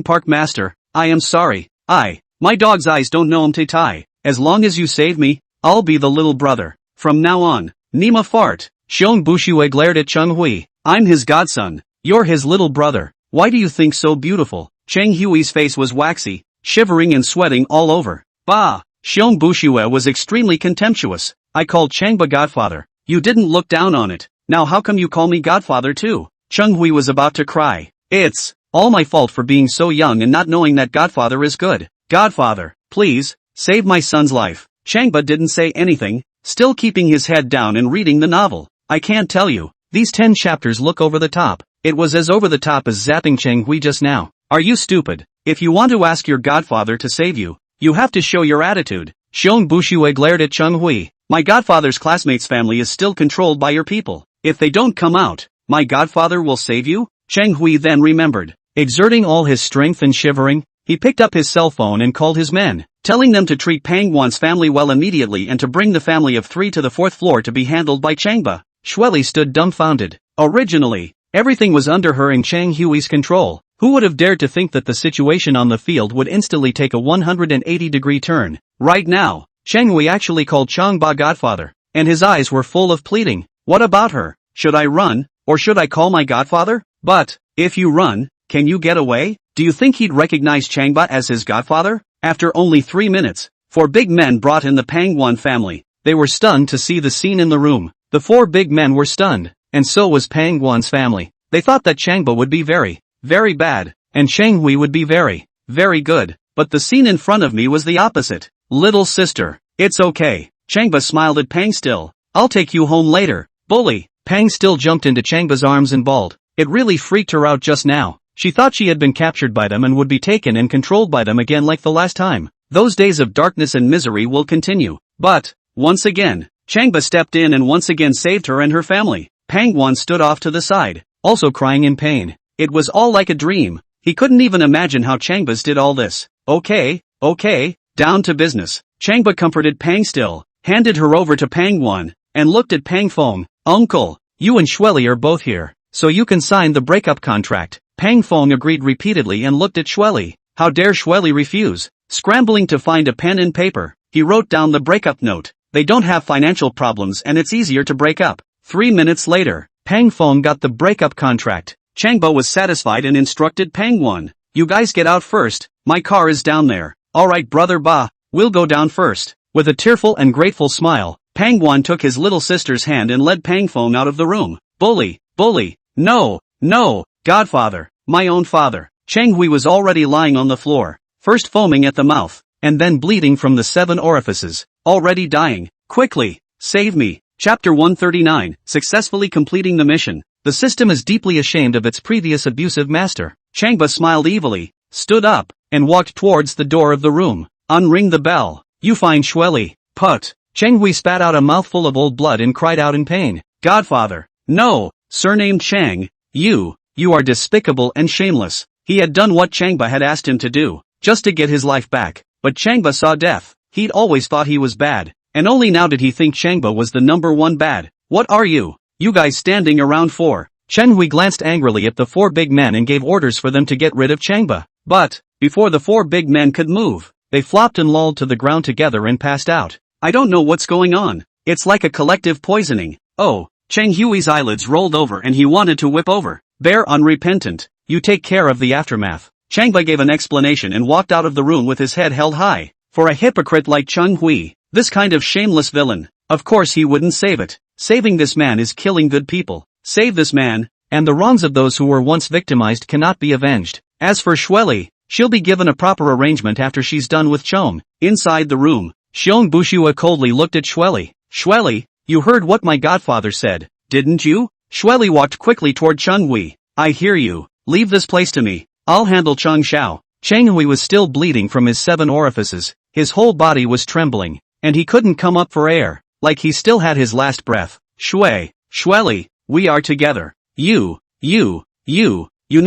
Park Master, I am sorry. My dog's eyes don't know him to tie. As long as you save me, I'll be the little brother. From now on, Nima fart. Xiong Bushua glared at Chang Hui. I'm his godson. You're his little brother. Why do you think so beautiful? Chang Hui's face was waxy, shivering and sweating all over. Bah! Xiong Bushua was extremely contemptuous. I called Changba godfather. You didn't look down on it. Now how come you call me godfather too? Chang Hui was about to cry. It's all my fault for being so young and not knowing that godfather is good. Godfather, please, save my son's life. Changba didn't say anything, still keeping his head down and reading the novel. I can't tell you, these 10 chapters look over the top. It was as over the top as zapping Chang Hui just now. Are you stupid? If you want to ask your godfather to save you, you have to show your attitude. Xiong Bushua glared at Chang Hui. My godfather's classmates' family is still controlled by your people. If they don't come out, my godfather will save you? Chang Hui then remembered. Exerting all his strength and shivering, he picked up his cell phone and called his men, telling them to treat Pang Wan's family well immediately and to bring the family of 3 to the 4th floor to be handled by Changba. Su Yui stood dumbfounded. Originally, everything was under her and Chang Hui's control. Who would have dared to think that the situation on the field would instantly take a 180-degree turn? Right now, Chang Hui actually called Changba godfather, and his eyes were full of pleading. What about her? Should I run, or should I call my godfather? But, if you run, can you get away? Do you think he'd recognize Changba as his godfather? After only 3 minutes, 4 big men brought in the Pang Wan family. They were stunned to see the scene in the room. The 4 big men were stunned, and so was Pang Wan's family. They thought that Changba would be very bad, and Chang Hui would be very good. But the scene in front of me was the opposite. Little sister, it's okay. Changba smiled at Pang Still. I'll take you home later, bully. Pang Still jumped into Changba's arms and bawled. It really freaked her out just now. She thought she had been captured by them and would be taken and controlled by them again like the last time. Those days of darkness and misery will continue. But, once again, Changba stepped in and once again saved her and her family. Pang Wan stood off to the side, also crying in pain. It was all like a dream. He couldn't even imagine how Changbas did all this. Okay, down to business. Changba comforted Pang Still, handed her over to Pang Wan, and looked at Pang Fong. Uncle, you and Su Yui are both here, so you can sign the breakup contract. Pang Fong agreed repeatedly and looked at Shueli. How dare Shueli refuse? Scrambling to find a pen and paper, he wrote down the breakup note. They don't have financial problems and it's easier to break up. 3 minutes later, Pang Fong got the breakup contract. Changba was satisfied and instructed Pang Wan. You guys get out first, my car is down there. Alright brother Ba, we'll go down first. With a tearful and grateful smile, Pang Wan took his little sister's hand and led Pang Fong out of the room. Bully, no, godfather, my own father. Chang Hui was already lying on the floor, first foaming at the mouth, and then bleeding from the 7 orifices, already dying. Quickly, save me. Chapter 139, Successfully Completing the Mission. The system is deeply ashamed of its previous abusive master. Changba smiled evilly, stood up, and walked towards the door of the room. Unring the bell. You find Shueli. Put. Cheng Hui spat out a mouthful of old blood and cried out in pain. Godfather. No, surnamed Chang. You are despicable and shameless. He had done what Changba had asked him to do, just to get his life back. But Changba saw death. He'd always thought he was bad, and only now did he think Changba was the #1 bad. What are you guys standing around for? Chen Hui glanced angrily at the 4 big men and gave orders for them to get rid of Changba. But, before the 4 big men could move, they flopped and lolled to the ground together and passed out. I don't know what's going on. It's like a collective poisoning. Oh, Cheng Hui's eyelids rolled over and he wanted to whip over. Bear unrepentant. You take care of the aftermath. Changba gave an explanation and walked out of the room with his head held high. For a hypocrite like Cheng Hui, this kind of shameless villain, of course he wouldn't save it. Saving this man is killing good people. Save this man, and the wrongs of those who were once victimized cannot be avenged. As for Shueli, she'll be given a proper arrangement after she's done with Chong. Inside the room, Xiong Bushua coldly looked at Shueli. Shueli, you heard what my godfather said, didn't you? Shueli walked quickly toward Cheng Hui. I hear you. Leave this place to me. I'll handle Cheng Xiao. Cheng Hui was still bleeding from his 7 orifices. His whole body was trembling, and he couldn't come up for air, like he still had his last breath. Shueli, we are together. You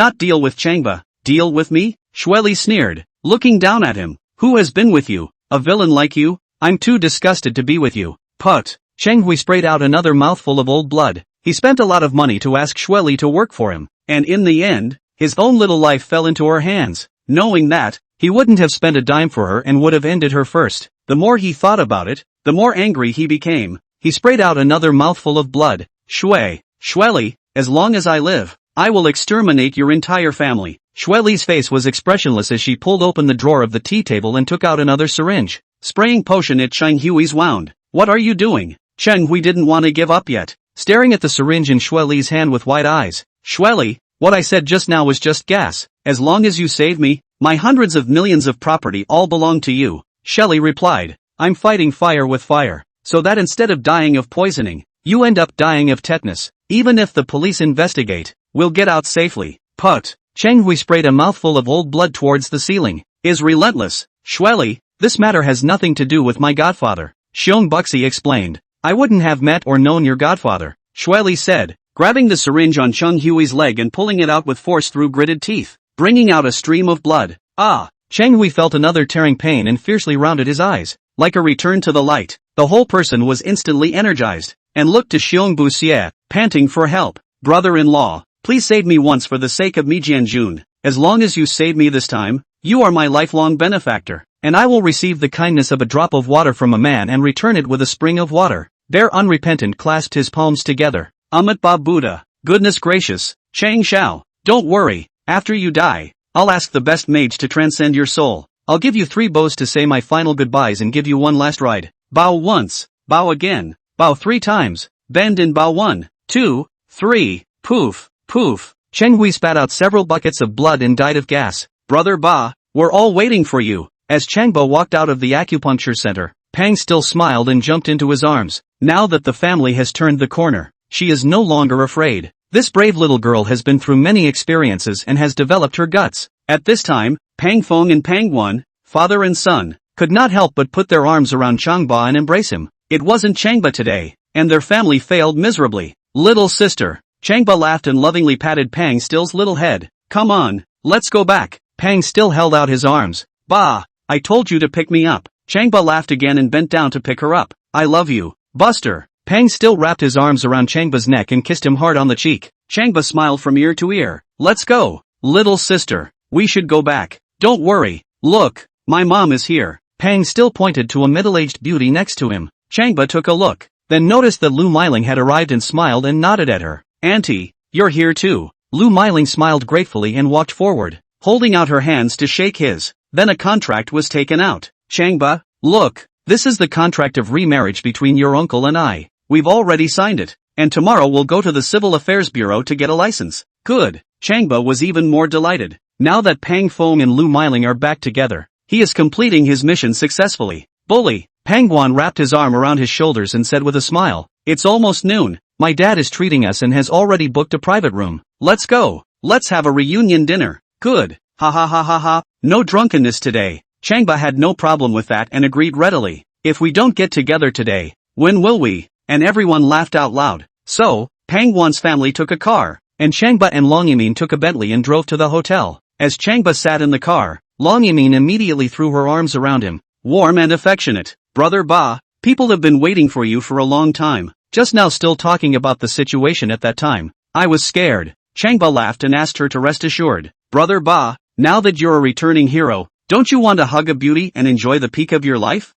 not deal with Changba, deal with me? Shueli sneered, looking down at him. Who has been with you? A villain like you? I'm too disgusted to be with you. Put. Cheng Hui sprayed out another mouthful of old blood. He spent a lot of money to ask Shueli to work for him, and in the end, his own little life fell into her hands. Knowing that, he wouldn't have spent a dime for her and would have ended her first. The more he thought about it, the more angry he became. He sprayed out another mouthful of blood. Shueli, as long as I live, I will exterminate your entire family. Shueli's face was expressionless as she pulled open the drawer of the tea table and took out another syringe. Spraying potion at Cheng Hui's wound. What are you doing? Cheng Hui didn't want to give up yet, staring at the syringe in Shueli's hand with wide eyes. Shueli, what I said just now was just gas. As long as you save me, my hundreds of millions of property all belong to you. Shelley replied. I'm fighting fire with fire, so that instead of dying of poisoning, you end up dying of tetanus. Even if the police investigate, we'll get out safely. Put. Cheng Hui sprayed a mouthful of old blood towards the ceiling. Is relentless. Shueli, this matter has nothing to do with my godfather. Xiong Buxi explained. I wouldn't have met or known your godfather. Shueli said, grabbing the syringe on Cheng Hui's leg and pulling it out with force through gritted teeth, bringing out a stream of blood. Ah! Cheng Hui felt another tearing pain and fiercely rounded his eyes. Like a return to the light, the whole person was instantly energized, and looked to Xiong Buxie, panting for help. Brother-in-law, please save me once for the sake of Mi Jianjun. As long as you save me this time, you are my lifelong benefactor, and I will receive the kindness of a drop of water from a man and return it with a spring of water. Bear Unrepentant clasped his palms together. Amit Ba Buddha, goodness gracious, Chang Xiao, don't worry, after you die, I'll ask the best mage to transcend your soul. I'll give you 3 bows to say my final goodbyes and give you one last ride. Bow once, bow again, bow 3 times, bend and bow 1, 2, 3, poof, poof. Cheng Hui spat out several buckets of blood and died of gas. Brother Ba, we're all waiting for you. As Changba walked out of the acupuncture center, Pang still smiled and jumped into his arms. Now that the family has turned the corner, she is no longer afraid. This brave little girl has been through many experiences and has developed her guts. At this time, Pang Fong and Pang Wan, father and son, could not help but put their arms around Changba and embrace him. It wasn't Changba today, and their family failed miserably. Little sister. Changba laughed and lovingly patted Pang Still's little head. Come on, let's go back. Pang Still held out his arms. Bah, I told you to pick me up. Changba laughed again and bent down to pick her up. I love you, Buster. Pang Still wrapped his arms around Changba's neck and kissed him hard on the cheek. Changba smiled from ear to ear. Let's go. Little sister, we should go back. Don't worry, look, my mom is here. Pang still pointed to a middle-aged beauty next to him. Changba took a look, then noticed that Lu Miling had arrived and smiled and nodded at her. Auntie, you're here too. Lu Miling smiled gratefully and walked forward, holding out her hands to shake his. Then a contract was taken out. Changba, look, this is the contract of remarriage between your uncle and I. We've already signed it, and tomorrow we'll go to the Civil Affairs Bureau to get a license. Good. Changba was even more delighted. Now that Pang Fong and Lu Miling are back together, he is completing his mission successfully. Bully. Pangguan wrapped his arm around his shoulders and said with a smile, it's almost noon. My dad is treating us and has already booked a private room. Let's go. Let's have a reunion dinner. Good. Ha ha ha ha ha. No drunkenness today. Changba had no problem with that and agreed readily. If we don't get together today, when will we? And everyone laughed out loud. So, Pangguan's family took a car, and Changba and Long Yimin took a Bentley and drove to the hotel. As Changba sat in the car, Long Yimin immediately threw her arms around him, warm and affectionate. Brother Ba, people have been waiting for you for a long time. Just now still talking about the situation at that time. I was scared. Changba laughed and asked her to rest assured. Brother Ba, now that you're a returning hero, don't you want to hug a beauty and enjoy the peak of your life?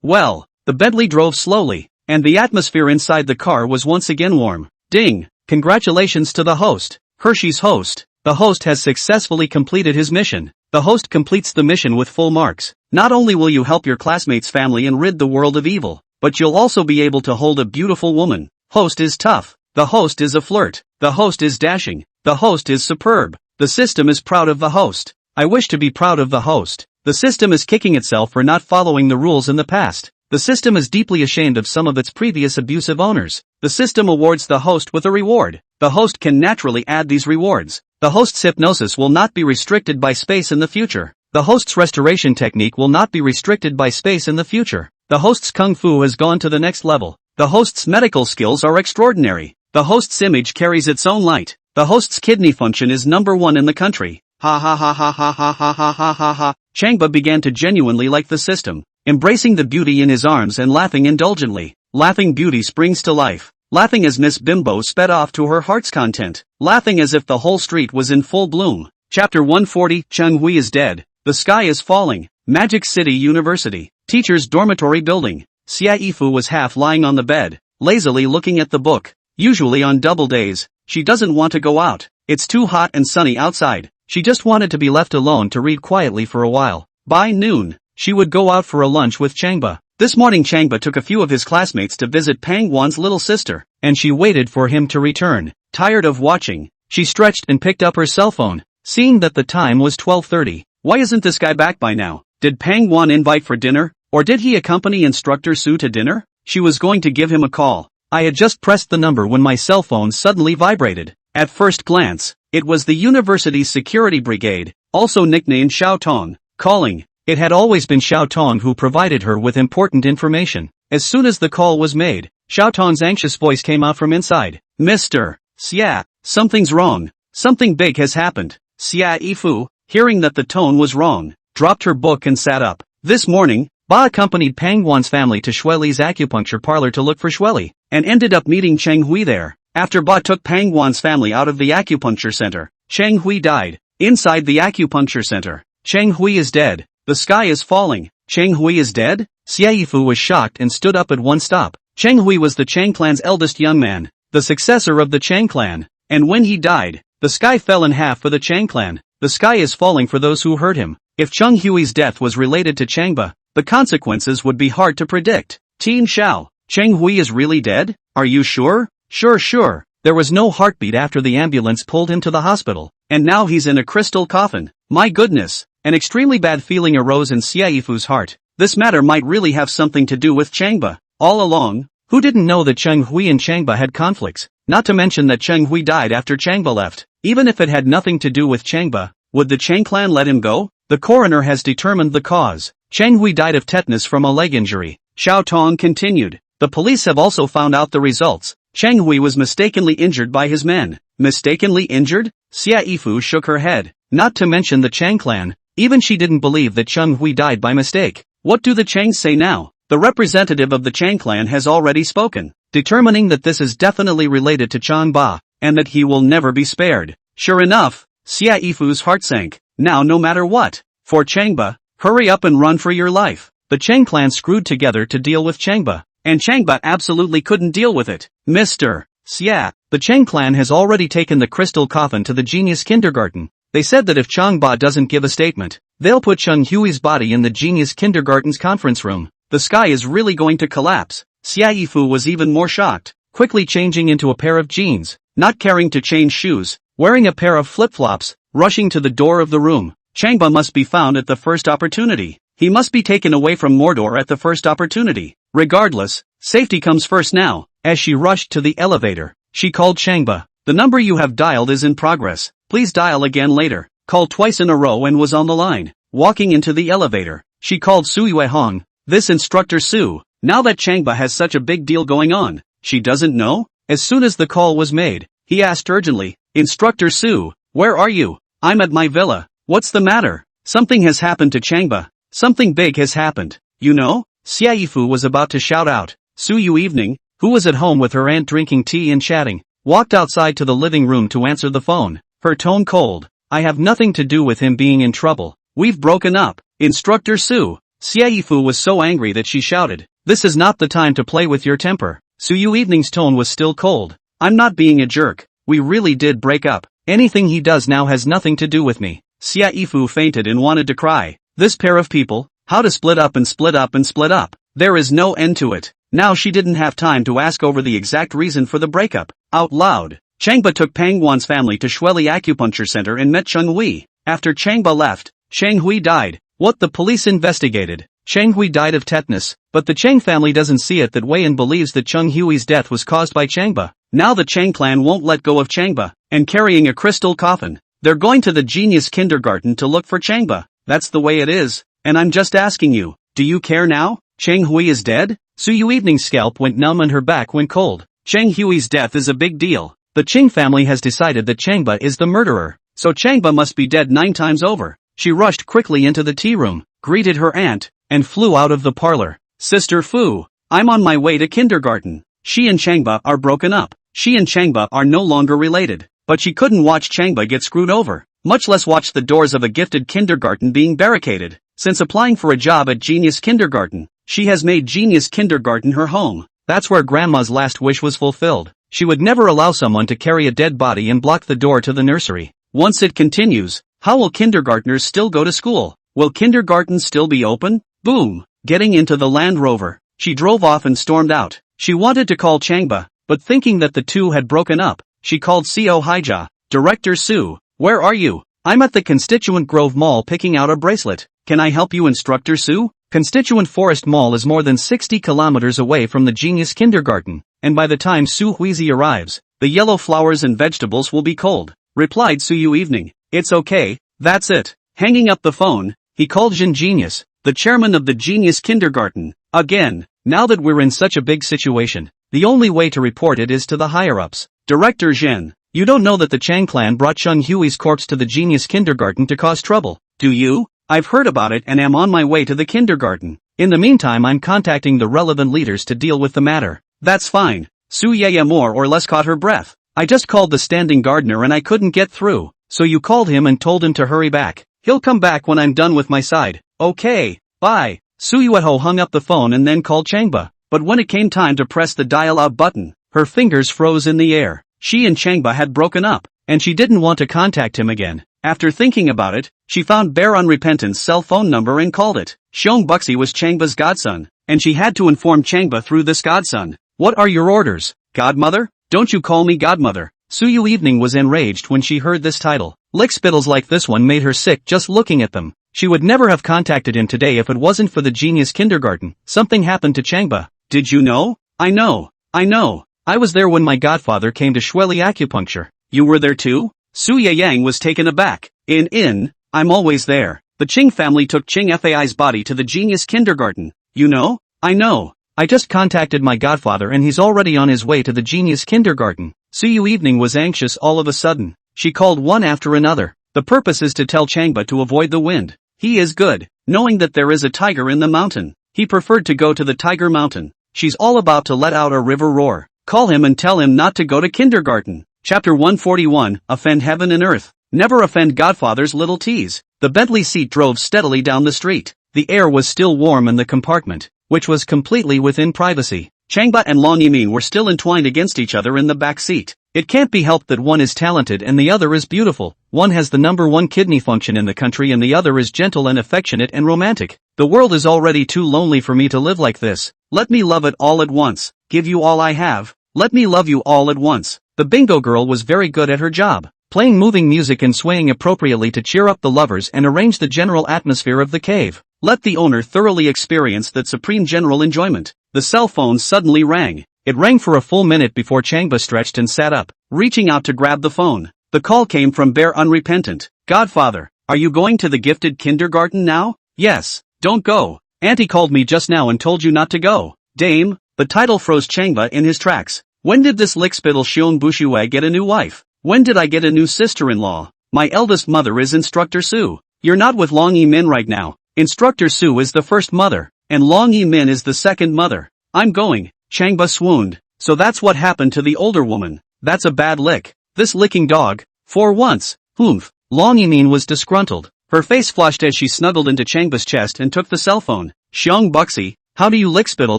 Well, the Bentley drove slowly, and the atmosphere inside the car was once again warm. Ding! Congratulations to the host, Hershey's host. The host has successfully completed his mission. The host completes the mission with full marks. Not only will you help your classmates' family and rid the world of evil, but you'll also be able to hold a beautiful woman. Host is tough. The host is a flirt. The host is dashing. The host is superb. The system is proud of the host. I wish to be proud of the host. The system is kicking itself for not following the rules in the past. The system is deeply ashamed of some of its previous abusive owners. The system awards the host with a reward. The host can naturally add these rewards. The host's hypnosis will not be restricted by space in the future. The host's restoration technique will not be restricted by space in the future. The host's kung fu has gone to the next level. The host's medical skills are extraordinary. The host's image carries its own light. The host's kidney function is #1 in the country. Ha ha ha ha ha ha ha ha ha ha ha. Changba began to genuinely like the system, embracing the beauty in his arms and laughing indulgently. Laughing beauty springs to life. Laughing as Miss Bimbo sped off to her heart's content. Laughing as if the whole street was in full bloom. Chapter 140, Cheng Hui is dead. The sky is falling. Magic City University. Teacher's dormitory building. Xia Yifu was half lying on the bed, lazily looking at the book. Usually on double days, she doesn't want to go out. It's too hot and sunny outside. She just wanted to be left alone to read quietly for a while. By noon, she would go out for a lunch with Changba. This morning Changba took a few of his classmates to visit Pangguan's little sister, and she waited for him to return. Tired of watching, she stretched and picked up her cell phone, seeing that the time was 12:30. Why isn't this guy back by now? Did Pangguan invite for dinner, or did he accompany Instructor Su to dinner? She was going to give him a call. I had just pressed the number when my cell phone suddenly vibrated. At first glance, it was the university's security brigade, also nicknamed Xiao Tong, calling. It had always been Xiao Tong who provided her with important information. As soon as the call was made, Xiao Tong's anxious voice came out from inside. Mr. Xia, something's wrong. Something big has happened. Xia Yifu, hearing that the tone was wrong, dropped her book and sat up. This morning, Ba accompanied Pangguan's family to Xueli's acupuncture parlor to look for Xueli, and ended up meeting Cheng Hui there. After Ba took Pangguan's family out of the acupuncture center, Cheng Hui died. Inside the acupuncture center, Cheng Hui is dead. The sky is falling. Cheng Hui is dead? Xia Yifu was shocked and stood up at one stop. Cheng Hui was the Chang clan's eldest young man, the successor of the Chang clan, and when he died, the sky fell in half for the Chang clan. The sky is falling for those who hurt him. If Cheng Hui's death was related to Changba, the consequences would be hard to predict. Teen Xiao, Cheng Hui is really dead? Are you sure? Sure. There was no heartbeat after the ambulance pulled him to the hospital, and now he's in a crystal coffin. My goodness. An extremely bad feeling arose in Xia Yifu's heart. This matter might really have something to do with Changba. All along, who didn't know that Cheng Hui and Changba had conflicts? Not to mention that Cheng Hui died after Changba left. Even if it had nothing to do with Changba, would the Chang clan let him go? The coroner has determined the cause. Cheng Hui died of tetanus from a leg injury. Xiao Tong continued. The police have also found out the results. Cheng Hui was mistakenly injured by his men. Mistakenly injured? Xia Yifu shook her head. Not to mention the Chang clan. Even she didn't believe that Cheng Hui died by mistake. What do the Changs say now? The representative of the Chang clan has already spoken, determining that this is definitely related to Chang Ba, and that he will never be spared. Sure enough, Xia Yifu's heart sank. Now no matter what. For Changba, hurry up and run for your life. The Chang clan screwed together to deal with Changba. And Changba absolutely couldn't deal with it. Mr. Xia, the Chang clan has already taken the crystal coffin to the genius kindergarten. They said that if Changba doesn't give a statement, they'll put Chung Hui's body in the genius kindergarten's conference room. The sky is really going to collapse. Xia Yifu was even more shocked, quickly changing into a pair of jeans, not caring to change shoes, wearing a pair of flip-flops, rushing to the door of the room. Changba must be found at the first opportunity. He must be taken away from Mordor at the first opportunity. Regardless, safety comes first now. As she rushed to the elevator, she called Changba. The number you have dialed is in progress. Please dial again later. Called twice in a row and was on the line. Walking into the elevator, she called Su Yui. This Instructor Su. Now that Changba has such a big deal going on, she doesn't know? As soon as the call was made, he asked urgently, Instructor Su, where are you? I'm at my villa. What's the matter? Something has happened to Changba. Something big has happened. You know? Xia Yifu was about to shout out. Su Yui, who was at home with her aunt drinking tea and chatting, walked outside to the living room to answer the phone. Her tone cold. I have nothing to do with him being in trouble. We've broken up. Instructor Su. Xia Yifu was so angry that she shouted. This is not the time to play with your temper. Su Yui's tone was still cold. I'm not being a jerk. We really did break up. Anything he does now has nothing to do with me. Xia Yifu fainted and wanted to cry. This pair of people, how to split up and split up and split up. There is no end to it. Now she didn't have time to ask over the exact reason for the breakup. Out loud. Changba took Pang Wan's family to Shueli Acupuncture Center and met Cheng Hui. After Changba left, Cheng Hui died. What the police investigated. Cheng Hui died of tetanus, but the Cheng family doesn't see it that way and believes that Cheng Hui's death was caused by Changba. Now the Cheng clan won't let go of Changba, and carrying a crystal coffin, they're going to the genius kindergarten to look for Changba. That's the way it is, and I'm just asking you, do you care now? Cheng Hui is dead? Su Yui's scalp went numb and her back went cold. Cheng Hui's death is a big deal. The Cheng family has decided that Changba is the murderer, so Changba must be dead 9 times over. She rushed quickly into the tea room, greeted her aunt, and flew out of the parlor. Sister Fu, I'm on my way to kindergarten. She and Changba are broken up. She and Changba are no longer related, but she couldn't watch Changba get screwed over, much less watch the doors of a gifted kindergarten being barricaded. Since applying for a job at Genius Kindergarten, she has made Genius Kindergarten her home. That's where Grandma's last wish was fulfilled. She would never allow someone to carry a dead body and block the door to the nursery. Once it continues, how will kindergartners still go to school? Will kindergarten still be open? Boom! Getting into the Land Rover, she drove off and stormed out. She wanted to call Changba, but thinking that the two had broken up, she called Co Haija. Director Su, where are you? I'm at the Constituent Grove Mall picking out a bracelet. Can I help you, Instructor Su? Constituent Forest Mall is more than 60 kilometers away from the Genius Kindergarten, and by the time Su Huizi arrives, the yellow flowers and vegetables will be cold, replied Su Yui. It's okay, that's it. Hanging up the phone, he called Jin Genius, the chairman of the Genius Kindergarten. Again, now that we're in such a big situation, the only way to report it is to the higher-ups. Director Zhen, you don't know that the Chang clan brought Cheng Hui's corpse to the Genius Kindergarten to cause trouble, do you? I've heard about it and am on my way to the kindergarten. In the meantime, I'm contacting the relevant leaders to deal with the matter. That's fine. Su Yaya more or less caught her breath. I just called the standing gardener and I couldn't get through, so you called him and told him to hurry back. He'll come back when I'm done with my side. Okay, bye. Su Yueho hung up the phone and then called Changba, but when it came time to press the dial-out button, her fingers froze in the air. She and Changba had broken up, and she didn't want to contact him again. After thinking about it, she found Bear Unrepentant's cell phone number and called it. Xiong Buxi was Changba's godson, and she had to inform Changba through this godson. What are your orders, godmother? Don't you call me godmother. Su Yui was enraged when she heard this title. Lickspittles like this one made her sick just looking at them. She would never have contacted him today if it wasn't for the Genius Kindergarten. Something happened to Changba. Did you know? I know. I was there when my godfather came to Shueli Acupuncture. You were there too? Su Yang was taken aback. I'm always there. The Qing family took Qing Fai's body to the Genius Kindergarten. You know? I know. I just contacted my godfather and he's already on his way to the Genius Kindergarten. Su Yui was anxious all of a sudden. She called one after another. The purpose is to tell Changba to avoid the wind. He is good, knowing that there is a tiger in the mountain. He preferred to go to the Tiger Mountain. She's all about to let out a river roar. Call him and tell him not to go to kindergarten. Chapter 141, Offend Heaven and Earth. Never offend Godfather's little tease. The Bentley seat drove steadily down the street. The air was still warm in the compartment, which was completely within privacy. Changba and Long Yimin were still entwined against each other in the back seat. It can't be helped that one is talented and the other is beautiful. One has the #1 kidney function in the country and the other is gentle and affectionate and romantic. The world is already too lonely for me to live like this. Let me love it all at once. Give you all I have. Let me love you all at once. The bingo girl was very good at her job, playing moving music and swaying appropriately to cheer up the lovers and arrange the general atmosphere of the cave. Let the owner thoroughly experience that supreme general enjoyment. The cell phone suddenly rang. It rang for a full minute before Changba stretched and sat up, reaching out to grab the phone. The call came from Bear Unrepentant. Godfather, are you going to the gifted kindergarten now? Yes. Don't go. Auntie called me just now and told you not to go. Dame, the title froze Changba in his tracks. When did this lickspittle Xiong Bushue get a new wife? When did I get a new sister-in-law? My eldest mother is Instructor Su. You're not with Long Yimin right now. Instructor Su is the first mother, and Long Yimin is the second mother. I'm going. Changba swooned. So that's what happened to the older woman. That's a bad lick. This licking dog. For once. Oomph. Long Yimin was disgruntled. Her face flushed as she snuggled into Changba's chest and took the cell phone. Xiong Buxi, how do you lickspittle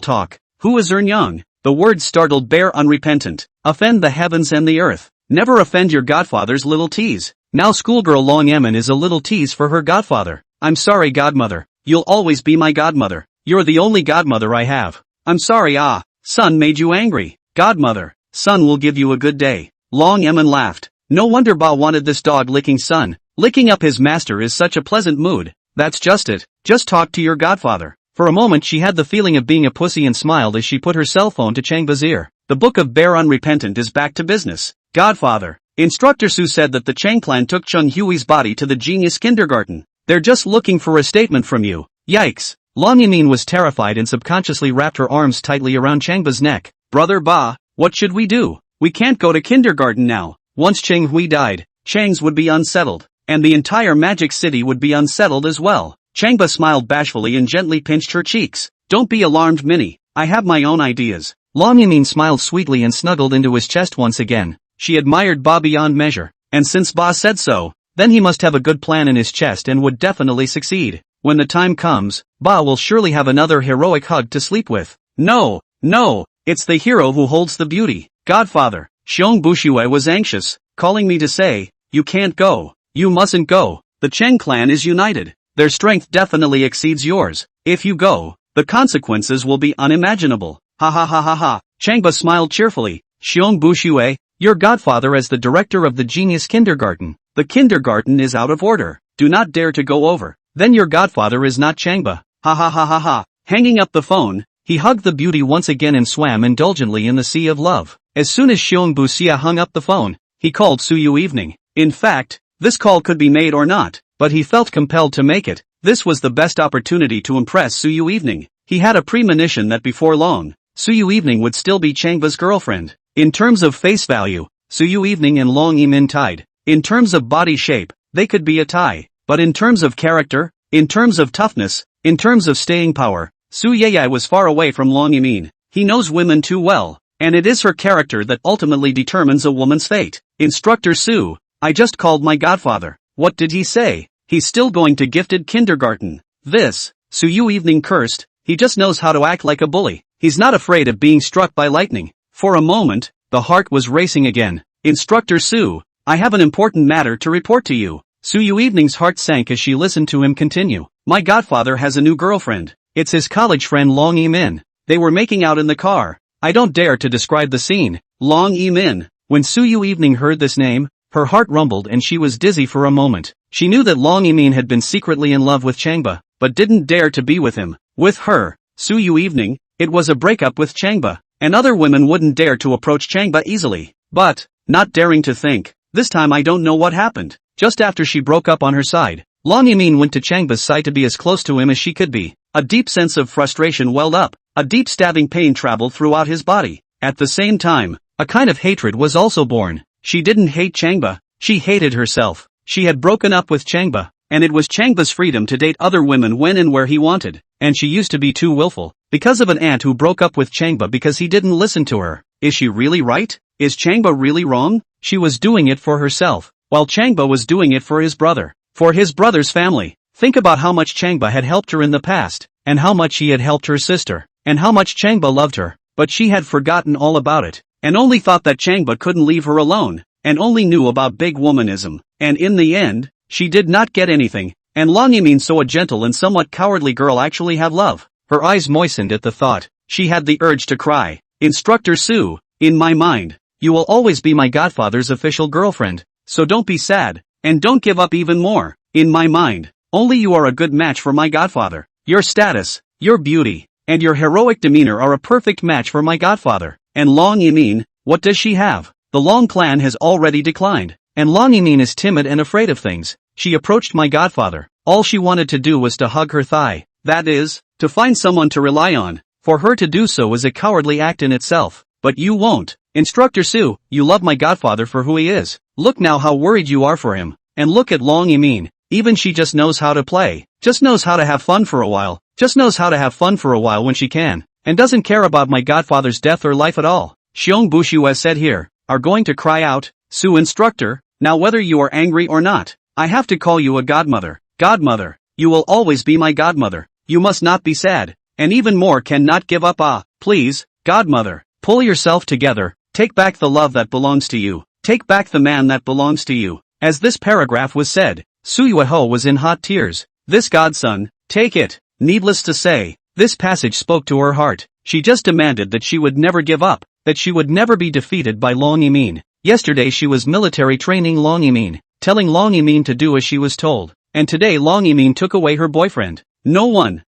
talk? Who is Young? The words startled Bear Unrepentant. Offend the heavens and the earth. Never offend your godfather's little tease. Now schoolgirl Long Yemen is a little tease for her godfather. I'm sorry godmother. You'll always be my godmother. You're the only godmother I have. I'm sorry son made you angry. Godmother, son will give you a good day. Long Yemen laughed. No wonder Ba wanted this dog licking son. Licking up his master is such a pleasant mood. That's just it. Just talk to your godfather. For a moment she had the feeling of being a pussy and smiled as she put her cell phone to Changba's ear. The book of Bear Unrepentant is back to business. Godfather, Instructor Su said that the Chang clan took Su Yui's body to the genius kindergarten. They're just looking for a statement from you. Yikes. Long Yimin was terrified and subconsciously wrapped her arms tightly around Changba's neck. Brother Ba, what should we do? We can't go to kindergarten now. Once Cheng Hui died, Chang's would be unsettled, and the entire magic city would be unsettled as well. Changba smiled bashfully and gently pinched her cheeks. Don't be alarmed Minnie, I have my own ideas. Long Yimin smiled sweetly and snuggled into his chest once again. She admired Ba beyond measure, and since Ba said so, then he must have a good plan in his chest and would definitely succeed. When the time comes, Ba will surely have another heroic hug to sleep with. No, it's the hero who holds the beauty. Godfather, Xiong Bushue was anxious, calling me to say, you can't go. You mustn't go. The Cheng clan is united. Their strength definitely exceeds yours. If you go, the consequences will be unimaginable. Ha ha ha ha ha. Changba smiled cheerfully. Xiong Bushue, your godfather as the director of the genius kindergarten. The kindergarten is out of order. Do not dare to go over. Then your godfather is not Changba. Ha ha ha ha ha. Hanging up the phone, he hugged the beauty once again and swam indulgently in the sea of love. As soon as Xiong Buxia hung up the phone, he called Su Yui evening. In fact, this call could be made or not, but he felt compelled to make it. This was the best opportunity to impress Su Yui evening. He had a premonition that before long, Su Yui evening would still be Changba's girlfriend. In terms of face value, Su Yui evening and Long Yimin tied. In terms of body shape, they could be a tie. But in terms of character, in terms of toughness, in terms of staying power, Su Yui was far away from Long Yimin. He knows women too well, and it is her character that ultimately determines a woman's fate. Instructor Su, I just called my godfather. What did he say? He's still going to gifted kindergarten. This, Su Yui evening cursed, he just knows how to act like a bully. He's not afraid of being struck by lightning. For a moment, the heart was racing again. Instructor Su, I have an important matter to report to you. Su Yui evening's heart sank as she listened to him continue. My godfather has a new girlfriend. It's his college friend Long Yimin. They were making out in the car. I don't dare to describe the scene. Long Yimin. When Su Yui evening heard this name, her heart rumbled and she was dizzy for a moment. She knew that Long Yimin had been secretly in love with Changba, but didn't dare to be with him. With her, Su Yui evening, it was a breakup with Changba, and other women wouldn't dare to approach Changba easily. But, not daring to think, this time I don't know what happened. Just after she broke up on her side, Long Yimin went to Changba's side to be as close to him as she could be. A deep sense of frustration welled up. A deep stabbing pain traveled throughout his body. At the same time, a kind of hatred was also born. She didn't hate Changba, she hated herself. She had broken up with Changba, and it was Changba's freedom to date other women when and where he wanted, and she used to be too willful. Because of an aunt who broke up with Changba because he didn't listen to her. Is she really right? Is Changba really wrong? She was doing it for herself. while Changba was doing it for his brother. For his brother's family. Think about how much Changba had helped her in the past, and how much he had helped her sister, and how much Changba loved her, but she had forgotten all about it, and only thought that Changba couldn't leave her alone, and only knew about big womanism, and in the end, she did not get anything, and Long Yimin, so a gentle and somewhat cowardly girl, actually have love. Her eyes moistened at the thought. She had the urge to cry. Instructor Su, in my mind, you will always be my godfather's official girlfriend, so don't be sad, and don't give up even more. In my mind, only you are a good match for my godfather. Your status, your beauty, and your heroic demeanor are a perfect match for my godfather. And Long Yimin, what does she have? The Long clan has already declined, and Long Yimin is timid and afraid of things. She approached my godfather. All she wanted to do was to hug her thigh. That is, to find someone to rely on. For her to do so is a cowardly act in itself. But you won't. Instructor Su, you love my godfather for who he is. Look now how worried you are for him. And look at Long Yimin. Even she just knows how to play. Just knows how to have fun for a while. Just knows how to have fun for a while when she can. And doesn't care about my godfather's death or life at all. Xiong Bushu, as said here, are going to cry out. Su Instructor, now whether you are angry or not, I have to call you a godmother. Godmother, you will always be my godmother. You must not be sad. And even more, cannot give up. Please, godmother, pull yourself together. Take back the love that belongs to you. Take back the man that belongs to you. As this paragraph was said, Su Yui was in hot tears. This godson, take it. Needless to say, this passage spoke to her heart. She just demanded that she would never give up, that she would never be defeated by Long Yimin. Yesterday she was military training Long Yimin, telling Long Yimin to do as she was told. And today Long Yimin took away her boyfriend. No one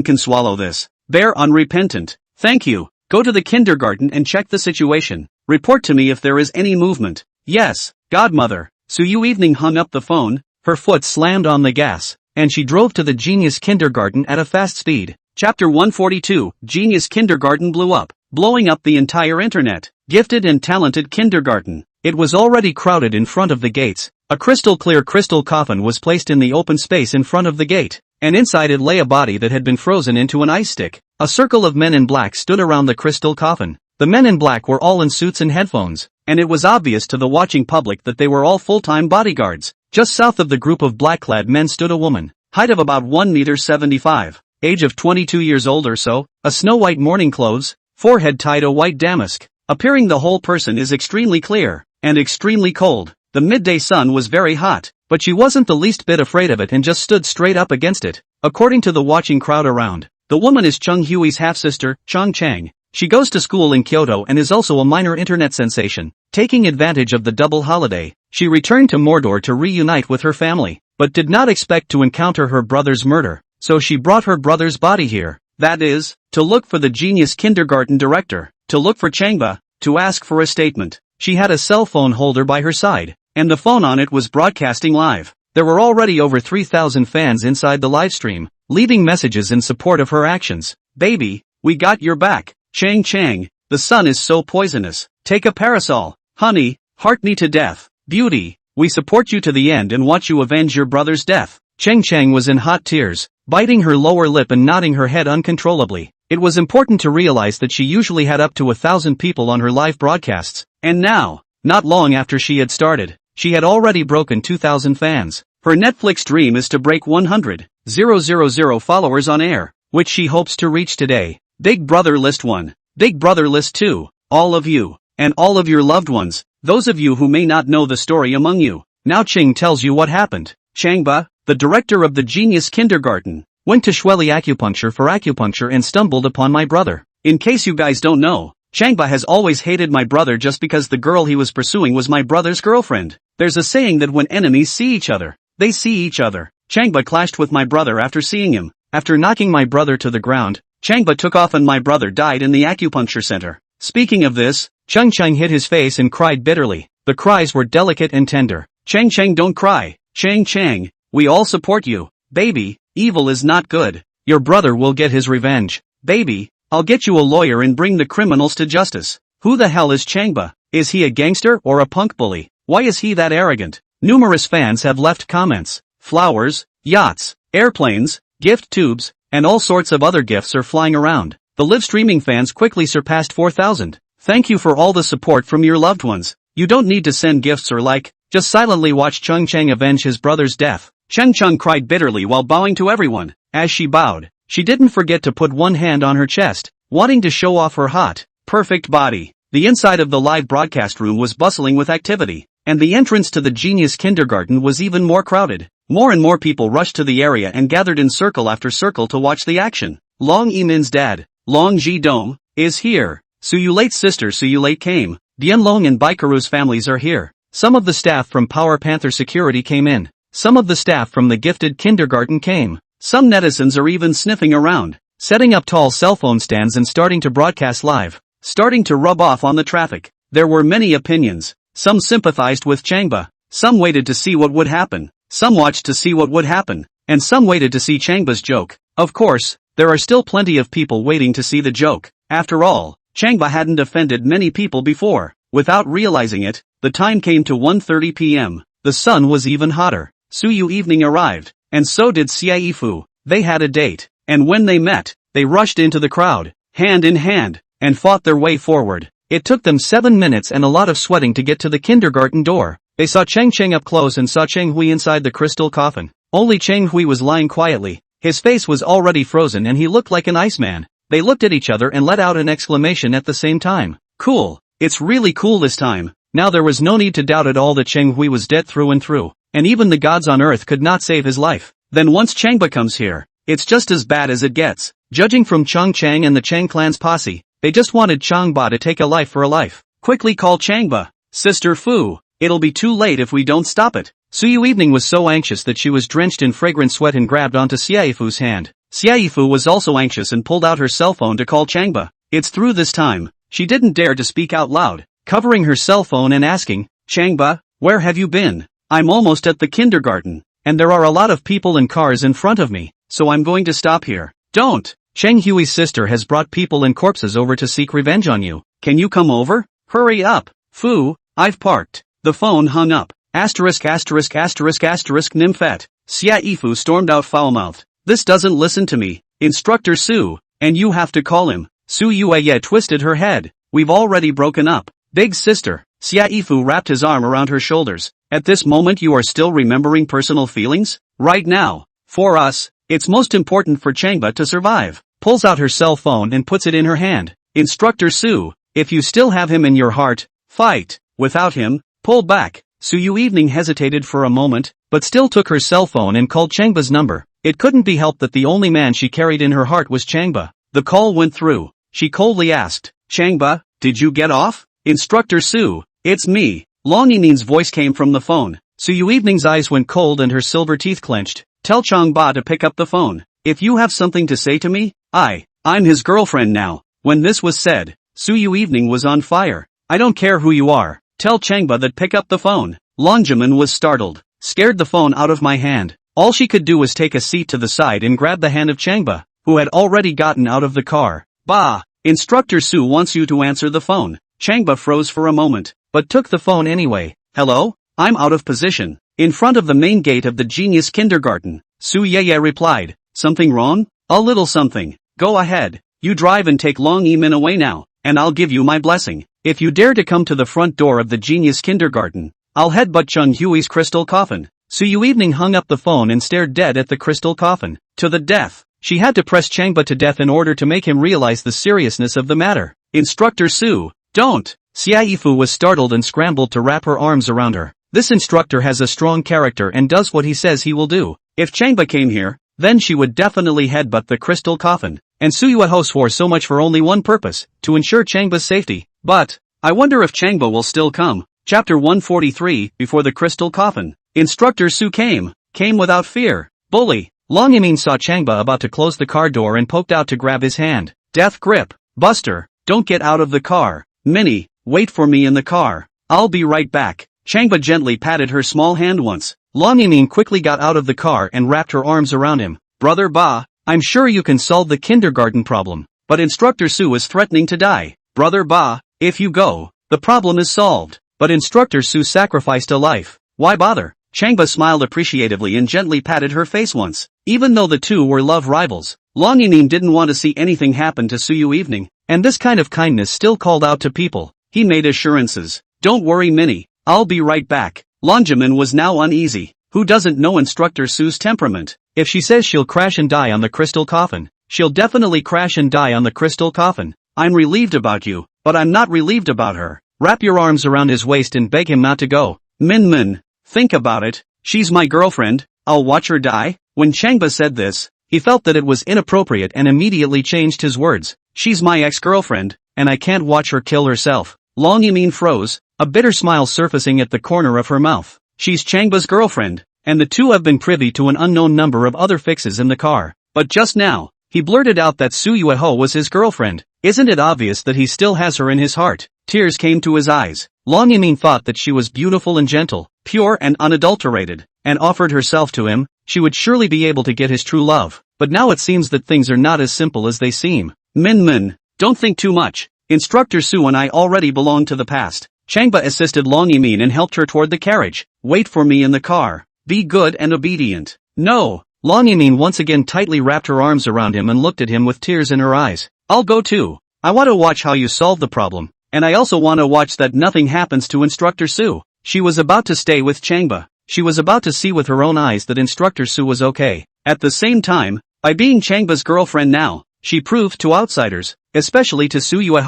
can swallow this. Bear unrepentant. Thank you. Go to the kindergarten and check the situation. Report to me if there is any movement. Yes, godmother. Su Yui hung up the phone, her foot slammed on the gas, and she drove to the Genius Kindergarten at a fast speed. Chapter 142, Genius Kindergarten blew up, blowing up the entire internet. Gifted and talented kindergarten. It was already crowded in front of the gates. A crystal-clear crystal coffin was placed in the open space in front of the gate, and inside it lay a body that had been frozen into an ice stick. A circle of men in black stood around the crystal coffin. The men in black were all in suits and headphones, and it was obvious to the watching public that they were all full-time bodyguards. Just south of the group of black-clad men stood a woman, height of about 1.75 meters, age of 22 years old or so, a snow-white mourning clothes, forehead tied a white damask. Appearing the whole person is extremely clear, and extremely cold. The midday sun was very hot, but she wasn't the least bit afraid of it and just stood straight up against it. According to the watching crowd around, the woman is Chung Hui's half-sister, Chung Chang. She goes to school in Kyoto and is also a minor internet sensation. Taking advantage of the double holiday, she returned to Mordor to reunite with her family, but did not expect to encounter her brother's murder, so she brought her brother's body here. That is, to look for the Genius Kindergarten director, to look for Changba, to ask for a statement. She had a cell phone holder by her side, and the phone on it was broadcasting live. There were already over 3,000 fans inside the livestream, leaving messages in support of her actions. Baby, we got your back. Chang, the sun is so poisonous. Take a parasol. Honey, heart me to death. Beauty, we support you to the end and watch you avenge your brother's death. Chang was in hot tears, biting her lower lip and nodding her head uncontrollably. It was important to realize that she usually had up to 1,000 people on her live broadcasts, and now, not long after she had started, she had already broken 2,000 fans. Her Netflix dream is to break 100,000 followers on air, which she hopes to reach today. Big Brother List 1, Big Brother List 2, all of you, and all of your loved ones, those of you who may not know the story among you. Now Ching tells you what happened. Changba, the director of the Genius Kindergarten, went to Shueli Acupuncture for acupuncture and stumbled upon my brother. In case you guys don't know, Changba has always hated my brother just because the girl he was pursuing was my brother's girlfriend. There's a saying that when enemies see each other, they see each other. Changba clashed with my brother after seeing him. After knocking my brother to the ground, Changba took off and my brother died in the acupuncture center. Speaking of this, Chang hit his face and cried bitterly. The cries were delicate and tender. Chang, don't cry. Chang, we all support you. Baby, evil is not good. Your brother will get his revenge. Baby, I'll get you a lawyer and bring the criminals to justice. Who the hell is Changba? Is he a gangster or a punk bully? Why is he that arrogant? Numerous fans have left comments. Flowers, yachts, airplanes, gift tubes, and all sorts of other gifts are flying around. The live streaming fans quickly surpassed 4,000. Thank you for all the support from your loved ones. You don't need to send gifts or like, just silently watched Chung Chang avenge his brother's death. Cheng Chung cried bitterly while bowing to everyone. As she bowed, she didn't forget to put one hand on her chest, wanting to show off her hot, perfect body. The inside of the live broadcast room was bustling with activity, and the entrance to the genius kindergarten was even more crowded. More and more people rushed to the area and gathered in circle after circle to watch the action. Long Yimin's dad, Long Ji-dong, is here. Su Yui's sister Su Yui came. Dian Long and Baikaru's families are here. Some of the staff from Power Panther Security came in. Some of the staff from the gifted kindergarten came. Some netizens are even sniffing around, setting up tall cell phone stands and starting to broadcast live, starting to rub off on the traffic. There were many opinions. Some sympathized with Changba. Some waited to see what would happen. Some watched to see what would happen. And some waited to see Changba's joke. Of course, there are still plenty of people waiting to see the joke. After all, Changba hadn't offended many people before. Without realizing it, the time came to 1:30 p.m. The sun was even hotter. Su Yui evening arrived, and so did Xiaifu. They had a date, and when they met, they rushed into the crowd, hand in hand, and fought their way forward. It took them 7 minutes and a lot of sweating to get to the kindergarten door. They saw Cheng Cheng up close and saw Cheng Hui inside the crystal coffin. Only Cheng Hui was lying quietly. His face was already frozen and he looked like an iceman. They looked at each other and let out an exclamation at the same time. Cool. It's really cool this time. Now there was no need to doubt at all that Cheng Hui was dead through and through, and even the gods on earth could not save his life. Then once Changba comes here, it's just as bad as it gets. Judging from Chang Chang and the Chang clan's posse, they just wanted Changba to take a life for a life. Quickly call Changba. Sister Fu, it'll be too late if we don't stop it. Su Yui evening was so anxious that she was drenched in fragrant sweat and grabbed onto Xiaifu's hand. Xiaifu was also anxious and pulled out her cell phone to call Changba. It's through this time. She didn't dare to speak out loud, covering her cell phone and asking, Changba, where have you been? I'm almost at the kindergarten, and there are a lot of people and cars in front of me, so I'm going to stop here. Don't! Cheng Hui's sister has brought people and corpses over to seek revenge on you. Can you come over? Hurry up! Fu, I've parked. The phone hung up. Asterisk asterisk asterisk asterisk Nymphet. Xiaifu stormed out foul-mouthed. This doesn't listen to me. Instructor Su, and you have to call him. Su Yui twisted her head. We've already broken up. Big sister. Xiaifu wrapped his arm around her shoulders. At this moment you are still remembering personal feelings? Right now. For us, it's most important for Changba to survive. Pulls out her cell phone and puts it in her hand. Instructor Su, if you still have him in your heart, fight. Without him, pull back. Su Yui evening hesitated for a moment, but still took her cell phone and called Changba's number. It couldn't be helped that the only man she carried in her heart was Changba. The call went through. She coldly asked, Changba, did you get off? Instructor Su, it's me. Long Yimin's voice came from the phone. Su Yui evening's eyes went cold and her silver teeth clenched. Tell Changba to pick up the phone. If you have something to say to me, I'm his girlfriend now. When this was said, Su Yui evening was on fire. I don't care who you are. Tell Changba that pick up the phone. Long Jimin was startled. Scared the phone out of my hand. All she could do was take a seat to the side and grab the hand of Changba, who had already gotten out of the car. Bah! Instructor Su wants you to answer the phone. Changba froze for a moment, but took the phone anyway. Hello? I'm out of position. In front of the main gate of the genius kindergarten. Su Yeye replied. Something wrong? A little something. Go ahead. You drive and take Long Yimin away now, and I'll give you my blessing. If you dare to come to the front door of the genius kindergarten, I'll headbutt Chun Hui's crystal coffin. Su Yui evening hung up the phone and stared dead at the crystal coffin. To the death. She had to press Changba to death in order to make him realize the seriousness of the matter. Instructor Su, don't! Xiaifu was startled and scrambled to wrap her arms around her. This instructor has a strong character and does what he says he will do. If Changba came here, then she would definitely headbutt the crystal coffin. And Su Yui swore so much for only one purpose, to ensure Changba's safety. But, I wonder if Changba will still come. Chapter 143, Before the Crystal Coffin. Instructor Su came without fear. Bully. Long Yimin saw Changba about to close the car door and poked out to grab his hand. Death grip. Buster, don't get out of the car. Minnie, wait for me in the car. I'll be right back. Changba gently patted her small hand once. Long Yimin quickly got out of the car and wrapped her arms around him. Brother Ba, I'm sure you can solve the kindergarten problem. But Instructor Su is threatening to die. Brother Ba, if you go, the problem is solved. But Instructor Su sacrificed a life. Why bother? Changba smiled appreciatively and gently patted her face once. Even though the two were love rivals, Long Yimin didn't want to see anything happen to Su Yui evening, and this kind of kindness still called out to people. He made assurances. Don't worry Minnie, I'll be right back. Longjamin was now uneasy. Who doesn't know Instructor Su's temperament? If she says she'll crash and die on the crystal coffin, she'll definitely crash and die on the crystal coffin. I'm relieved about you, but I'm not relieved about her. Wrap your arms around his waist and beg him not to go. Min, think about it. She's my girlfriend. I'll watch her die. When Changba said this, he felt that it was inappropriate and immediately changed his words. She's my ex-girlfriend, and I can't watch her kill herself. Long Yimin froze, a bitter smile surfacing at the corner of her mouth. She's Changba's girlfriend, and the two have been privy to an unknown number of other fixes in the car. But just now, he blurted out that Su Yui was his girlfriend. Isn't it obvious that he still has her in his heart? Tears came to his eyes. Long Yimin thought that she was beautiful and gentle, pure and unadulterated, and offered herself to him. She would surely be able to get his true love. But now it seems that things are not as simple as they seem. Min, don't think too much. Instructor Su and I already belong to the past. Changba assisted Long Yimin and helped her toward the carriage. Wait for me in the car. Be good and obedient. No. Long Yimin once again tightly wrapped her arms around him and looked at him with tears in her eyes. I'll go too. I want to watch how you solve the problem. And I also want to watch that nothing happens to Instructor Su. She was about to stay with Changba. She was about to see with her own eyes that Instructor Su was okay. At the same time, by being Changba's girlfriend now, she proved to outsiders, especially to Su Yui,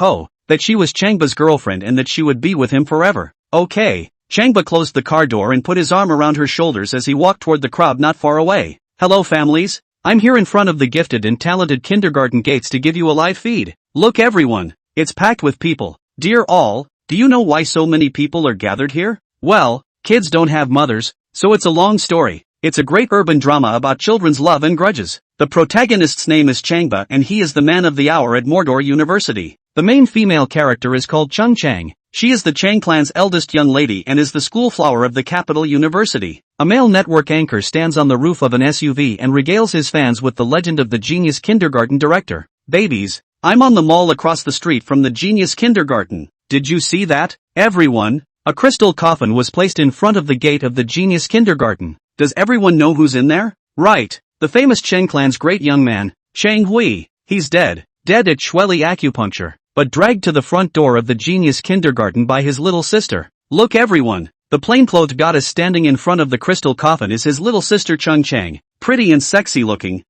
that she was Changba's girlfriend and that she would be with him forever. Okay. Changba closed the car door and put his arm around her shoulders as he walked toward the crowd not far away. Hello families. I'm here in front of the gifted and talented kindergarten gates to give you a live feed. Look everyone. It's packed with people. Dear all, do you know why so many people are gathered here? Well, kids don't have mothers, so it's a long story. It's a great urban drama about children's love and grudges. The protagonist's name is Changba and he is the man of the hour at Mordor University. The main female character is called Chung Chang. She is the Chang clan's eldest young lady and is the school flower of the capital university. A male network anchor stands on the roof of an SUV and regales his fans with the legend of the genius kindergarten director. Babies, I'm on the mall across the street from the genius kindergarten. Did you see that? Everyone, a crystal coffin was placed in front of the gate of the genius kindergarten. Does everyone know who's in there? Right, the famous Chang clan's great young man, Chang Hui. He's dead at Shueli acupuncture, but dragged to the front door of the genius kindergarten by his little sister. Look everyone, the plain-clothed goddess standing in front of the crystal coffin is his little sister Chung Chang, pretty and sexy looking.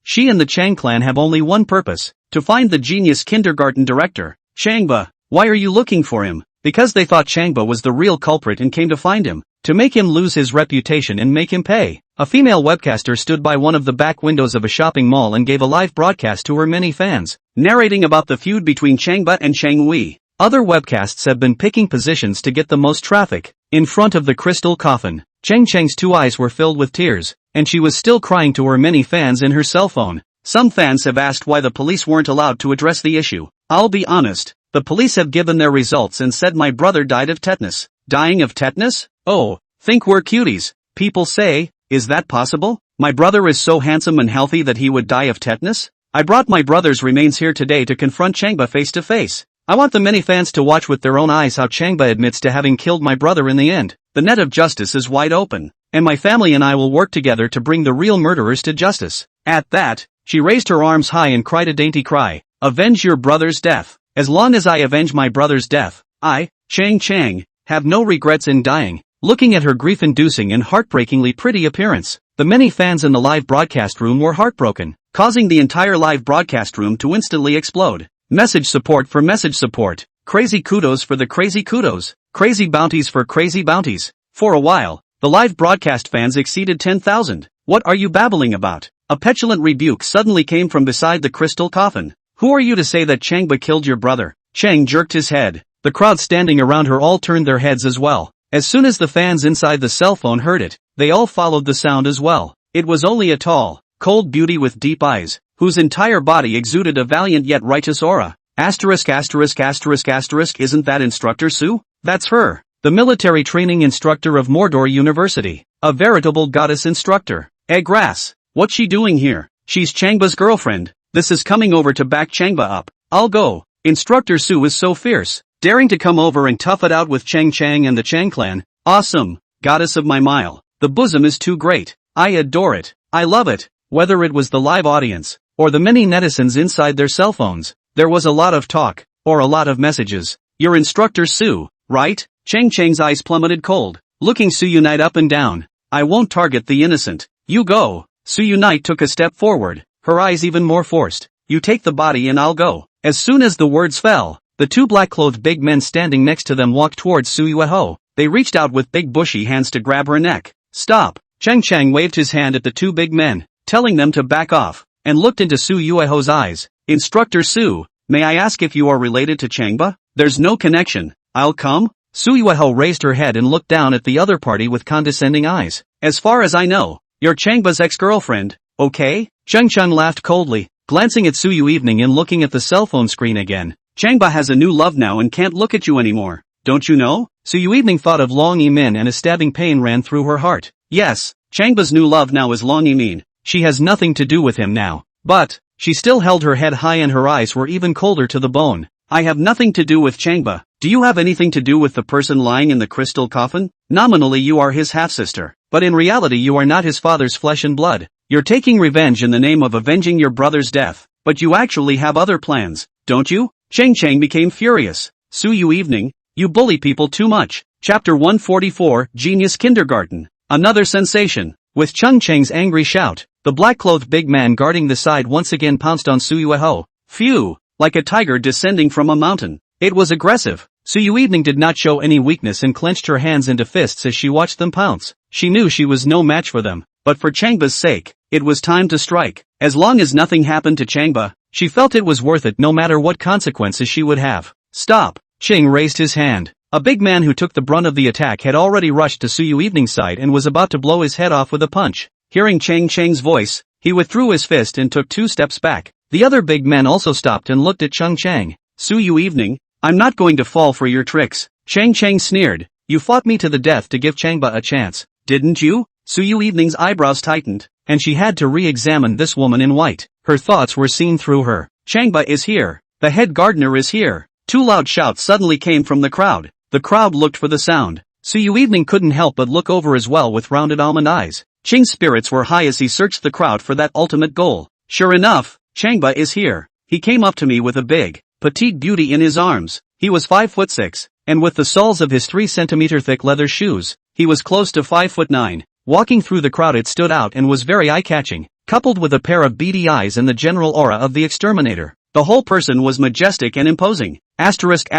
She and the Chang clan have only one purpose, to find the genius kindergarten director, Changba. Why are you looking for him? Because they thought Changba was the real culprit and came to find him, to make him lose his reputation and make him pay. A female webcaster stood by one of the back windows of a shopping mall and gave a live broadcast to her many fans, narrating about the feud between Changba and Chang Hui. Other webcasts have been picking positions to get the most traffic. In front of the crystal coffin, Chang Chang's two eyes were filled with tears, and she was still crying to her many fans in her cell phone. Some fans have asked why the police weren't allowed to address the issue. I'll be honest, the police have given their results and said my brother died of tetanus. Dying of tetanus? Oh, think we're cuties. People say, is that possible? My brother is so handsome and healthy that he would die of tetanus? I brought my brother's remains here today to confront Changba face to face. I want the many fans to watch with their own eyes how Changba admits to having killed my brother in the end. The net of justice is wide open, and my family and I will work together to bring the real murderers to justice. At that, she raised her arms high and cried a dainty cry. Avenge your brother's death. As long as I avenge my brother's death, I, Chang Chang, have no regrets in dying. Looking at her grief-inducing and heartbreakingly pretty appearance, the many fans in the live broadcast room were heartbroken, causing the entire live broadcast room to instantly explode. Message support for message support. Crazy kudos for the crazy kudos. Crazy bounties for crazy bounties. For a while, the live broadcast fans exceeded 10,000. What are you babbling about? A petulant rebuke suddenly came from beside the crystal coffin. Who are you to say that Changba killed your brother? Chang jerked his head. The crowd standing around her all turned their heads as well. As soon as the fans inside the cell phone heard it, they all followed the sound as well. It was only a tall, cold beauty with deep eyes, whose entire body exuded a valiant yet righteous aura. Asterisk asterisk asterisk asterisk, isn't that Instructor Su? That's her, the military training instructor of Mordor University. A veritable goddess instructor. Grass, what's she doing here? She's Changba's girlfriend. This is coming over to back Changba up. I'll go. Instructor Su is so fierce, daring to come over and tough it out with Chang Chang and the Chang clan. Awesome, goddess of my mile. The bosom is too great. I adore it. I love it. Whether it was the live audience, or the many netizens inside their cell phones, there was a lot of talk, or a lot of messages. You're Instructor Su, right? Chang Chang's eyes plummeted cold. looking Su Yui up and down. I won't target the innocent. You go. Su Yui took a step forward, her eyes even more forced. You take the body and I'll go. As soon as the words fell, the two black-clothed big men standing next to them walked towards Su Yui. They reached out with big bushy hands to grab her neck. Stop! Chang waved his hand at the two big men, telling them to back off, and looked into Su Yui's eyes. Instructor Su, may I ask if you are related to Changba? There's no connection. I'll come? Su Yui raised her head and looked down at the other party with condescending eyes. As far as I know, you're Changba's ex-girlfriend, okay? Chang laughed coldly, glancing at Su Yui and looking at the cell phone screen again. Changba has a new love now and can't look at you anymore. Don't you know? Su Yui thought of Long Yimin and a stabbing pain ran through her heart. Yes, Changba's new love now is Long Yimin. She has nothing to do with him now. But, she still held her head high and her eyes were even colder to the bone. I have nothing to do with Changba. Do you have anything to do with the person lying in the crystal coffin? Nominally you are his half-sister, but in reality you are not his father's flesh and blood. You're taking revenge in the name of avenging your brother's death, but you actually have other plans, don't you? Chang became furious. Su Yui, you bully people too much. Chapter 144, Genius Kindergarten. Another sensation. With Chang's angry shout, the black-clothed big man guarding the side once again pounced on Su Yui. Phew! Like a tiger descending from a mountain. It was aggressive. Su Yui did not show any weakness and clenched her hands into fists as she watched them pounce. She knew she was no match for them, but for Changba's sake, it was time to strike. As long as nothing happened to Changba, she felt it was worth it no matter what consequences she would have. Stop! Chang raised his hand. A big man who took the brunt of the attack had already rushed to Su Yui's side and was about to blow his head off with a punch. Hearing Chang's voice, he withdrew his fist and took 2 steps back. The other big men also stopped and looked at Chang. Su Yui, I'm not going to fall for your tricks. Chang sneered. You fought me to the death to give Changba a chance, didn't you? Su Yui's eyebrows tightened, and she had to re-examine this woman in white. Her thoughts were seen through her. Changba is here. The head gardener is here. 2 loud shouts suddenly came from the crowd. The crowd looked for the sound. Su Yui couldn't help but look over as well with rounded almond eyes. Chang's spirits were high as he searched the crowd for that ultimate goal. Sure enough, Changba is here. He came up to me with a big, petite beauty in his arms. He was 5'6", and with the soles of his 3 centimeter thick leather shoes, he was close to 5'9". Walking through the crowd it stood out and was very eye-catching, coupled with a pair of beady eyes and the general aura of the exterminator. The whole person was majestic and imposing. Asterisk.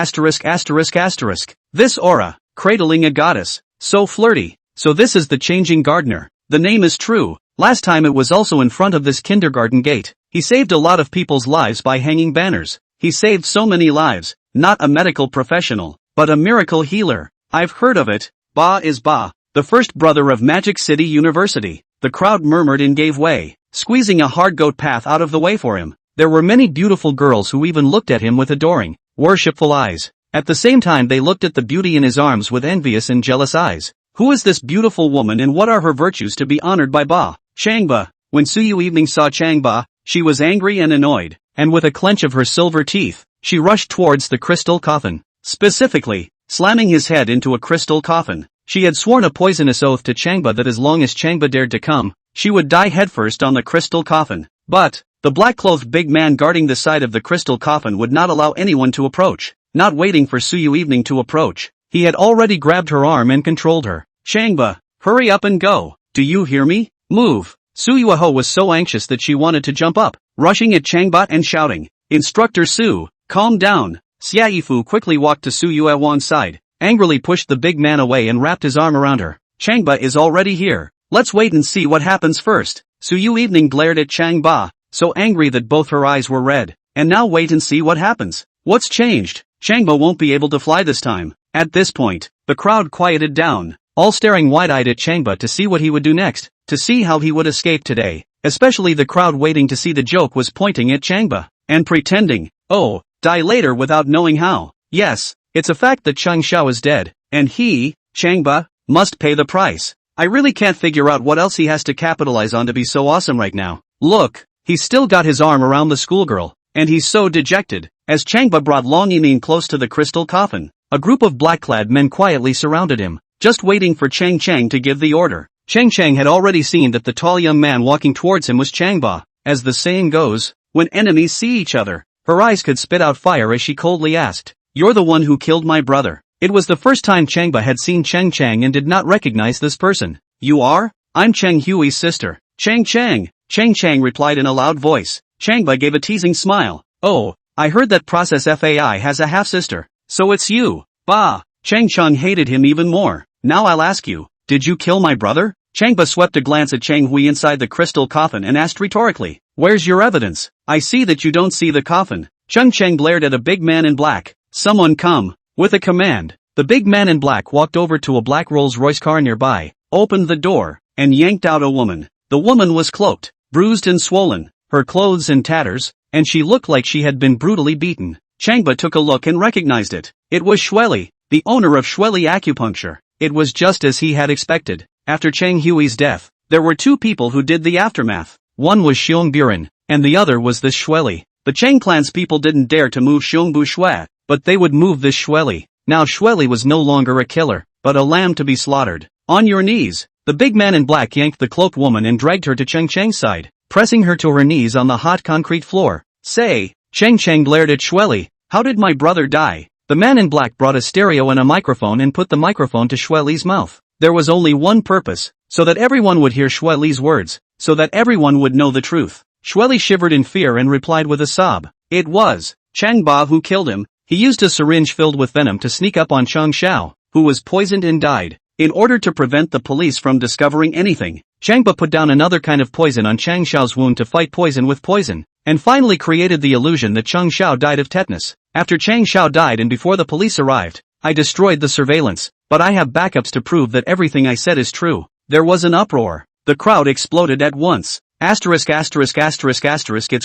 This aura, cradling a goddess. So flirty. So this is the changing gardener. The name is true. Last time it was also in front of this kindergarten gate. He saved a lot of people's lives by hanging banners. He saved so many lives. Not a medical professional, but a miracle healer. I've heard of it. Ba is Ba, the first brother of Magic City University. The crowd murmured and gave way, squeezing a hard goat path out of the way for him. There were many beautiful girls who even looked at him with adoring, worshipful eyes. At the same time they looked at the beauty in his arms with envious and jealous eyes. Who is this beautiful woman and what are her virtues to be honored by Ba? Changba. When Su Yui saw Changba, she was angry and annoyed, and with a clench of her silver teeth, she rushed towards the crystal coffin. Specifically, slamming his head into a crystal coffin. She had sworn a poisonous oath to Changba that as long as Changba dared to come, she would die headfirst on the crystal coffin. But, the black-clothed big man guarding the side of the crystal coffin would not allow anyone to approach. Not waiting for Su Yui to approach, he had already grabbed her arm and controlled her. Changba, hurry up and go. Do you hear me? Move. Su Yui was so anxious that she wanted to jump up, rushing at Changba and shouting, Instructor Su, calm down. Xiaofu quickly walked to Su Yui's side, angrily pushed the big man away and wrapped his arm around her. Changba is already here. Let's wait and see what happens first. Su Yui glared at Changba, so angry that both her eyes were red. And now wait and see what happens. What's changed? Changba won't be able to fly this time. At this point, the crowd quieted down, all staring wide-eyed at Changba to see what he would do next, to see how he would escape today. Especially the crowd waiting to see the joke was pointing at Changba, and pretending, oh, die later without knowing how. Yes, it's a fact that Chang Xiao is dead, and he, Changba, must pay the price. I really can't figure out what else he has to capitalize on to be so awesome right now. Look, he's still got his arm around the schoolgirl, and he's so dejected. As Changba brought Long Yimin close to the crystal coffin, a group of black-clad men quietly surrounded him, just waiting for Chang to give the order. Chang had already seen that the tall young man walking towards him was Changba. As the saying goes, when enemies see each other, her eyes could spit out fire as she coldly asked, You're the one who killed my brother. It was the first time Changba had seen Cheng Chang and did not recognize this person. You are? I'm Cheng Hui's sister. Cheng Chang. Cheng Chang replied in a loud voice. Changba gave a teasing smile. Oh, I heard that Process FAI has a half-sister. So it's you. Bah. Cheng Chang hated him even more. Now I'll ask you, did you kill my brother? Changba swept a glance at Cheng Hui inside the crystal coffin and asked rhetorically. Where's your evidence? I see that you don't see the coffin. Cheng Chang glared at a big man in black. Someone come. With a command, the big man in black walked over to a black Rolls-Royce car nearby, opened the door, and yanked out a woman. The woman was cloaked, bruised and swollen, her clothes in tatters, and she looked like she had been brutally beaten. Changba took a look and recognized it. It was Shueli, the owner of Shueli Acupuncture. It was just as he had expected. After Cheng Hui's death, there were two people who did the aftermath. One was Xiong Buren, and the other was this Shueli. The Cheng clan's people didn't dare to move Xiong Bu Shui, but they would move this Shueli. Now Shueli was no longer a killer, but a lamb to be slaughtered. On your knees. The big man in black yanked the cloaked woman and dragged her to Cheng Chang's side, pressing her to her knees on the hot concrete floor. Say, Cheng Chang glared at Shueli. How did my brother die? The man in black brought a stereo and a microphone and put the microphone to Shueli's mouth. There was only one purpose, so that everyone would hear Shueli's words, so that everyone would know the truth. Shueli shivered in fear and replied with a sob. It was Changba who killed him. He used a syringe filled with venom to sneak up on Chang Xiao, who was poisoned and died. In order to prevent the police from discovering anything, Changba put down another kind of poison on Chang Xiao's wound to fight poison with poison, and finally created the illusion that Chang Xiao died of tetanus. After Chang Xiao died and before the police arrived, I destroyed the surveillance, but I have backups to prove that everything I said is true. There was an uproar. The crowd exploded at once. It's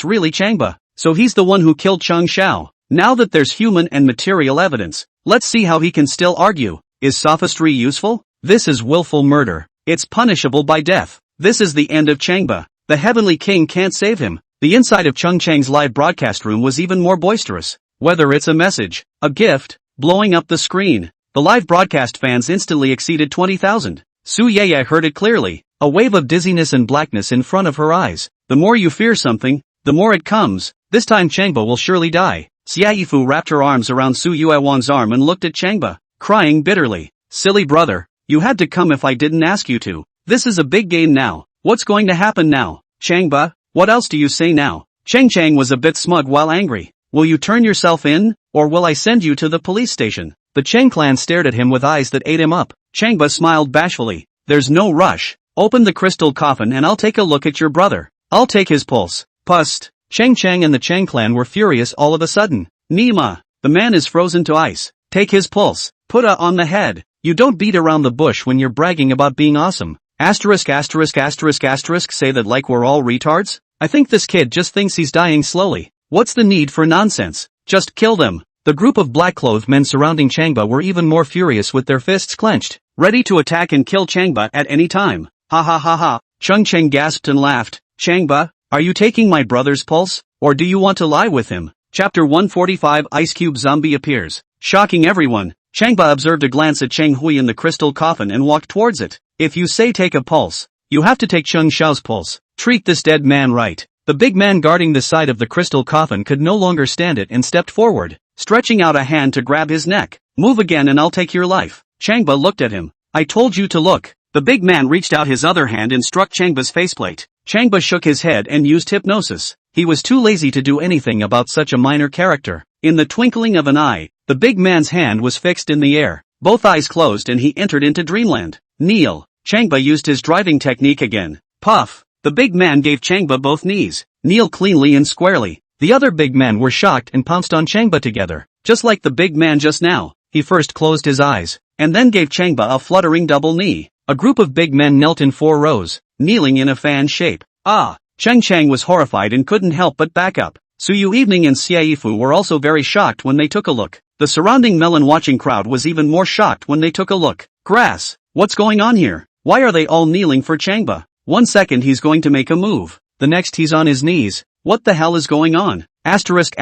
really Changba. So he's the one who killed Chang Xiao. Now that there's human and material evidence, let's see how he can still argue. Is sophistry useful? This is willful murder. It's punishable by death. This is the end of Changba. The Heavenly King can't save him. The inside of Cheng Chang's live broadcast room was even more boisterous. Whether it's a message, a gift, blowing up the screen, the live broadcast fans instantly exceeded 20,000. Su Yui heard it clearly, a wave of dizziness and blackness in front of her eyes. The more you fear something, the more it comes. This time Changba will surely die. Xiaifu wrapped her arms around Su Yui Wang's arm and looked at Changba, crying bitterly. Silly brother, you had to come if I didn't ask you to. This is a big game now. What's going to happen now? Changba, what else do you say now? Cheng Chang was a bit smug while angry. Will you turn yourself in, or will I send you to the police station? The Cheng clan stared at him with eyes that ate him up. Changba smiled bashfully. There's no rush. Open the crystal coffin and I'll take a look at your brother. I'll take his pulse. Pust. Cheng Chang and the Cheng clan were furious all of a sudden. Nima, the man is frozen to ice. Take his pulse. Put a on the head. You don't beat around the bush when you're bragging about being awesome. Say that like we're all retards? I think this kid just thinks he's dying slowly. What's the need for nonsense? Just kill them. The group of black-clothed men surrounding Changba were even more furious with their fists clenched, ready to attack and kill Changba at any time. Ha ha ha ha. Cheng Chang gasped and laughed. Changba, are you taking my brother's pulse, or do you want to lie with him? Chapter 145 Ice Cube Zombie appears. Shocking everyone, Changba observed a glance at Cheng Hui in the crystal coffin and walked towards it. If you say take a pulse, you have to take Cheng Xiao's pulse. Treat this dead man right. The big man guarding the side of the crystal coffin could no longer stand it and stepped forward, stretching out a hand to grab his neck. Move again and I'll take your life. Changba looked at him. I told you to look. The big man reached out his other hand and struck Changba's faceplate. Changba shook his head and used hypnosis. He was too lazy to do anything about such a minor character. In the twinkling of an eye, the big man's hand was fixed in the air. Both eyes closed and he entered into dreamland. Kneel. Changba used his driving technique again. Puff. The big man gave Changba both knees. Kneel cleanly and squarely. The other big men were shocked and pounced on Changba together. Just like the big man just now, he first closed his eyes, and then gave Changba a fluttering double knee. A group of big men knelt in 4 rows, kneeling in a fan shape. Ah! Cheng Chang was horrified and couldn't help but back up. Su Yu Evening and Xiaifu were also very shocked when they took a look. The surrounding melon-watching crowd was even more shocked when they took a look. Grass! What's going on here? Why are they all kneeling for Changba? 1 second he's going to make a move. The next he's on his knees. What the hell is going on? Asterisk.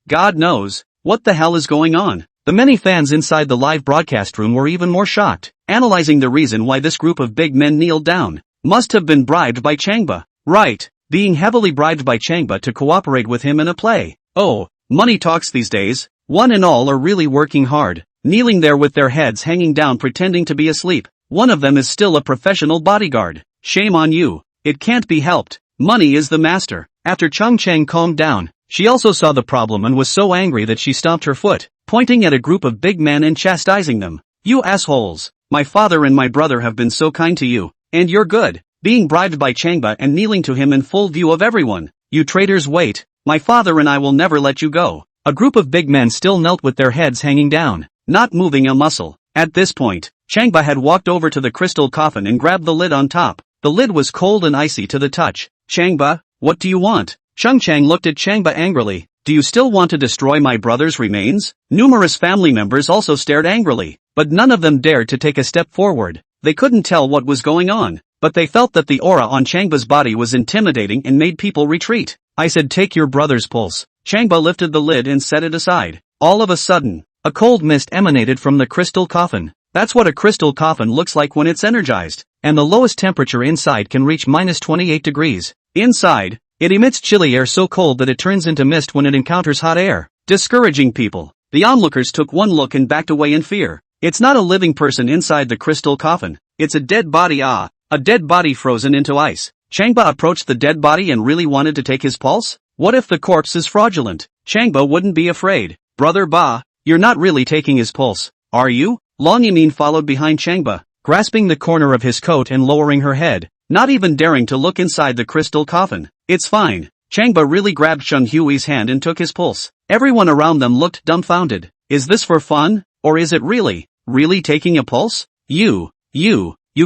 God knows. What the hell is going on? The many fans inside the live broadcast room were even more shocked, analyzing the reason why this group of big men kneeled down. Must have been bribed by Changba. Right, being heavily bribed by Changba to cooperate with him in a play. Oh, money talks these days. One and all are really working hard, kneeling there with their heads hanging down pretending to be asleep. One of them is still a professional bodyguard. Shame on you. It can't be helped. Money is the master. After Chung Chang calmed down, she also saw the problem and was so angry that she stomped her foot, pointing at a group of big men and chastising them. You assholes. My father and my brother have been so kind to you, and you're good, being bribed by Changba and kneeling to him in full view of everyone. You traitors, wait. My father and I will never let you go. A group of big men still knelt with their heads hanging down, not moving a muscle. At this point, Changba had walked over to the crystal coffin and grabbed the lid on top. The lid was cold and icy to the touch. Changba, what do you want? Chung Chang looked at Changba angrily. Do you still want to destroy my brother's remains? Numerous family members also stared angrily, but none of them dared to take a step forward. They couldn't tell what was going on, but they felt that the aura on Changba's body was intimidating and made people retreat. I said take your brother's pulse. Changba lifted the lid and set it aside. All of a sudden, a cold mist emanated from the crystal coffin. That's what a crystal coffin looks like when it's energized, and the lowest temperature inside can reach -28 degrees. Inside, it emits chilly air so cold that it turns into mist when it encounters hot air, discouraging people. The onlookers took one look and backed away in fear. It's not a living person inside the crystal coffin. It's a dead body, a dead body frozen into ice. Changba approached the dead body and really wanted to take his pulse? What if the corpse is fraudulent? Changba wouldn't be afraid. Brother Ba, you're not really taking his pulse, are you? Long Yimin followed behind Changba, grasping the corner of his coat and lowering her head, not even daring to look inside the crystal coffin. It's fine. Changba really grabbed Su Yui's hand and took his pulse. Everyone around them looked dumbfounded. Is this for fun? Or is it really taking a pulse? You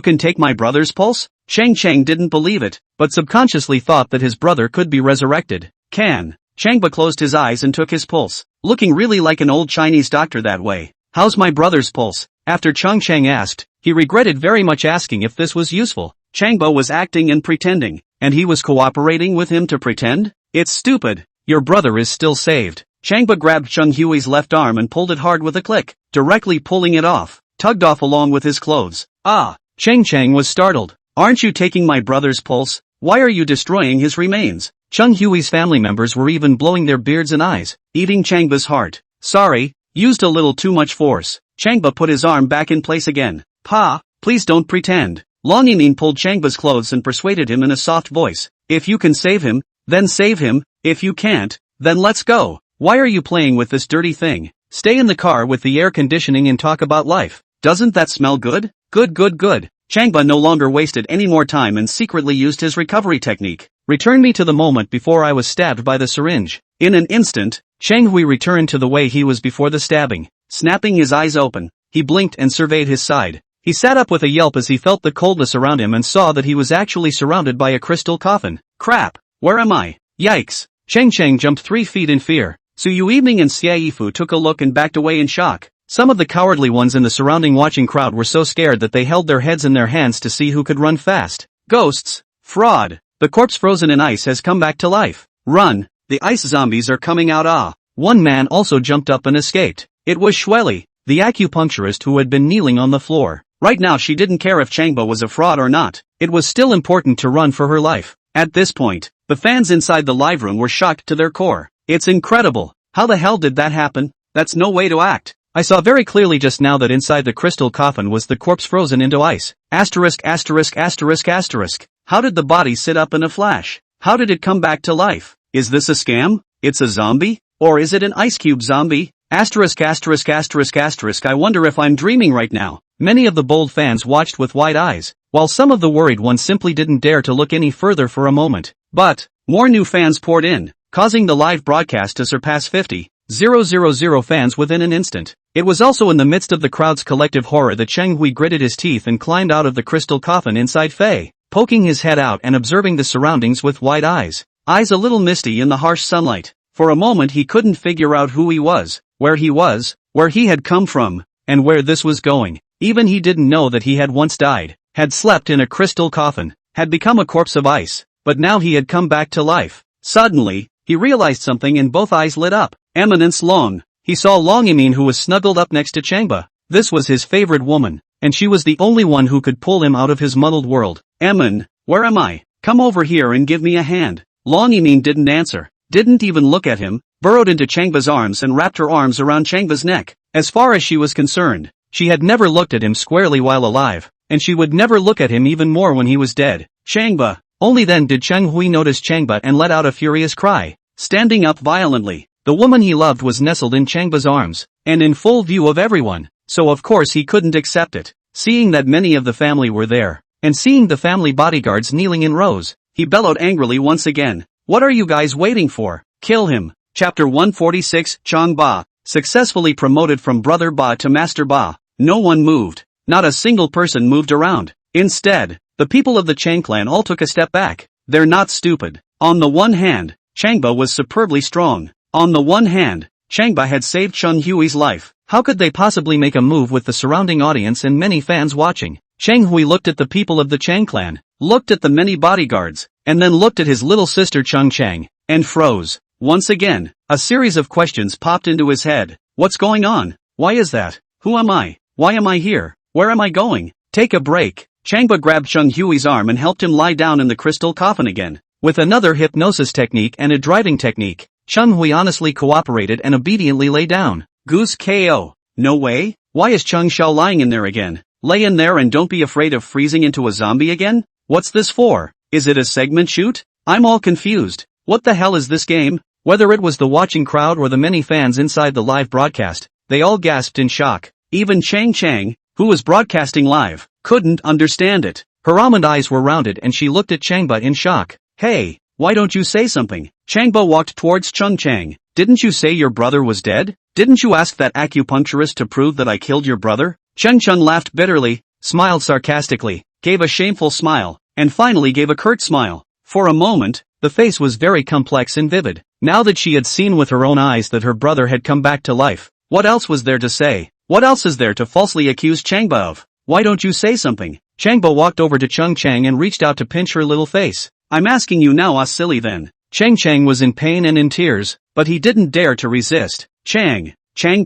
can take my brother's pulse? Chang didn't believe it, but subconsciously thought that his brother could be resurrected. Changba closed his eyes and took his pulse, looking really like an old Chinese doctor that way. How's my brother's pulse? After Chang asked, he regretted very much asking if this was useful. Changba was acting and pretending, and he was cooperating with him to pretend? It's stupid. Your brother is still saved. Changba grabbed Su Yui's left arm and pulled it hard with a click, directly pulling it off, tugged off along with his clothes. Chang was startled. Aren't you taking my brother's pulse? Why are you destroying his remains? Su Yui's family members were even blowing their beards and eyes, eating Changba's heart. Sorry, used a little too much force. Changba put his arm back in place again. Pa, please don't pretend. Long Yimin pulled Changba's clothes and persuaded him in a soft voice. If you can save him, then save him. If you can't, then let's go. Why are you playing with this dirty thing? Stay in the car with the air conditioning and talk about life. Doesn't that smell good? Good. Changba no longer wasted any more time and secretly used his recovery technique. Return me to the moment before I was stabbed by the syringe. In an instant, Chang Hui returned to the way he was before the stabbing. Snapping his eyes open, he blinked and surveyed his side. He sat up with a yelp as he felt the coldness around him and saw that he was actually surrounded by a crystal coffin. Crap! Where am I? Yikes! Chang jumped 3 feet in fear. Su Yui and Xie Yifu took a look and backed away in shock. Some of the cowardly ones in the surrounding watching crowd were so scared that they held their heads in their hands to see who could run fast. Ghosts! Fraud! The corpse frozen in ice has come back to life. Run! The ice zombies are coming out. One man also jumped up and escaped. It was Shueli, the acupuncturist who had been kneeling on the floor. Right now she didn't care if Changba was a fraud or not. It was still important to run for her life. At this point, the fans inside the live room were shocked to their core. It's incredible. How the hell did that happen? That's no way to act. I saw very clearly just now that inside the crystal coffin was the corpse frozen into ice. How did the body sit up in a flash? How did it come back to life? Is this a scam? It's a zombie? Or is it an ice cube zombie? I wonder if I'm dreaming right now. Many of the bold fans watched with wide eyes, while some of the worried ones simply didn't dare to look any further for a moment. But more new fans poured in, causing the live broadcast to surpass 50,000 fans within an instant. It was also in the midst of the crowd's collective horror that Cheng Hui gritted his teeth and climbed out of the crystal coffin inside Fei, poking his head out and observing the surroundings with wide eyes a little misty in the harsh sunlight. For a moment he couldn't figure out who he was, where he had come from, and where this was going. Even he didn't know that he had once died, had slept in a crystal coffin, had become a corpse of ice, but now he had come back to life. Suddenly, he realized something and both eyes lit up. Eminence Long. He saw Long Yimin, who was snuggled up next to Changba. This was his favorite woman, and she was the only one who could pull him out of his muddled world. Emin, where am I? Come over here and give me a hand. Long Yimin didn't answer. didn't even look at him, burrowed into Changba's arms and wrapped her arms around Changba's neck. As far as she was concerned, she had never looked at him squarely while alive, and she would never look at him even more when he was dead. Changba. Only then did Cheng Hui notice Changba and let out a furious cry. Standing up violently, the woman he loved was nestled in Changba's arms, and in full view of everyone, so of course he couldn't accept it. Seeing that many of the family were there, and seeing the family bodyguards kneeling in rows, he bellowed angrily once again. What are you guys waiting for? Kill him. Chapter 146 Chang Ba, successfully promoted from Brother Ba to Master Ba. No one moved. Not a single person moved around. Instead, the people of the Chang clan all took a step back. They're not stupid. On the one hand, Changba was superbly strong. On the one hand, Changba had saved Cheng Hui's life. How could they possibly make a move with the surrounding audience and many fans watching? Cheng Hui looked at the people of the Chang clan, looked at the many bodyguards, and then looked at his little sister Cheng Chang, and froze. Once again, a series of questions popped into his head. What's going on? Why is that? Who am I? Why am I here? Where am I going? Take a break. Changba grabbed Cheng Hui's arm and helped him lie down in the crystal coffin again. With another hypnosis technique and a driving technique, Cheng Hui honestly cooperated and obediently lay down. Goose KO. No way? Why is Cheng Xiao lying in there again? Lay in there and don't be afraid of freezing into a zombie again? What's this for? Is it a segment shoot? I'm all confused. What the hell is this game? Whether it was the watching crowd or the many fans inside the live broadcast, they all gasped in shock. Even Chang Chang, who was broadcasting live, couldn't understand it. Her almond eyes were rounded and she looked at Changba in shock. Hey, why don't you say something? Changba walked towards Cheng Chang. Didn't you say your brother was dead? Didn't you ask that acupuncturist to prove that I killed your brother? Cheng Cheng laughed bitterly, smiled sarcastically, gave a shameful smile, and finally gave a curt smile. For a moment, the face was very complex and vivid. Now that she had seen with her own eyes that her brother had come back to life, what else was there to say? What else is there to falsely accuse Changba of? Why don't you say something? Changba walked over to Cheng Chang and reached out to pinch her little face. I'm asking you now, silly then. Cheng Chang was in pain and in tears, but he didn't dare to resist. Chang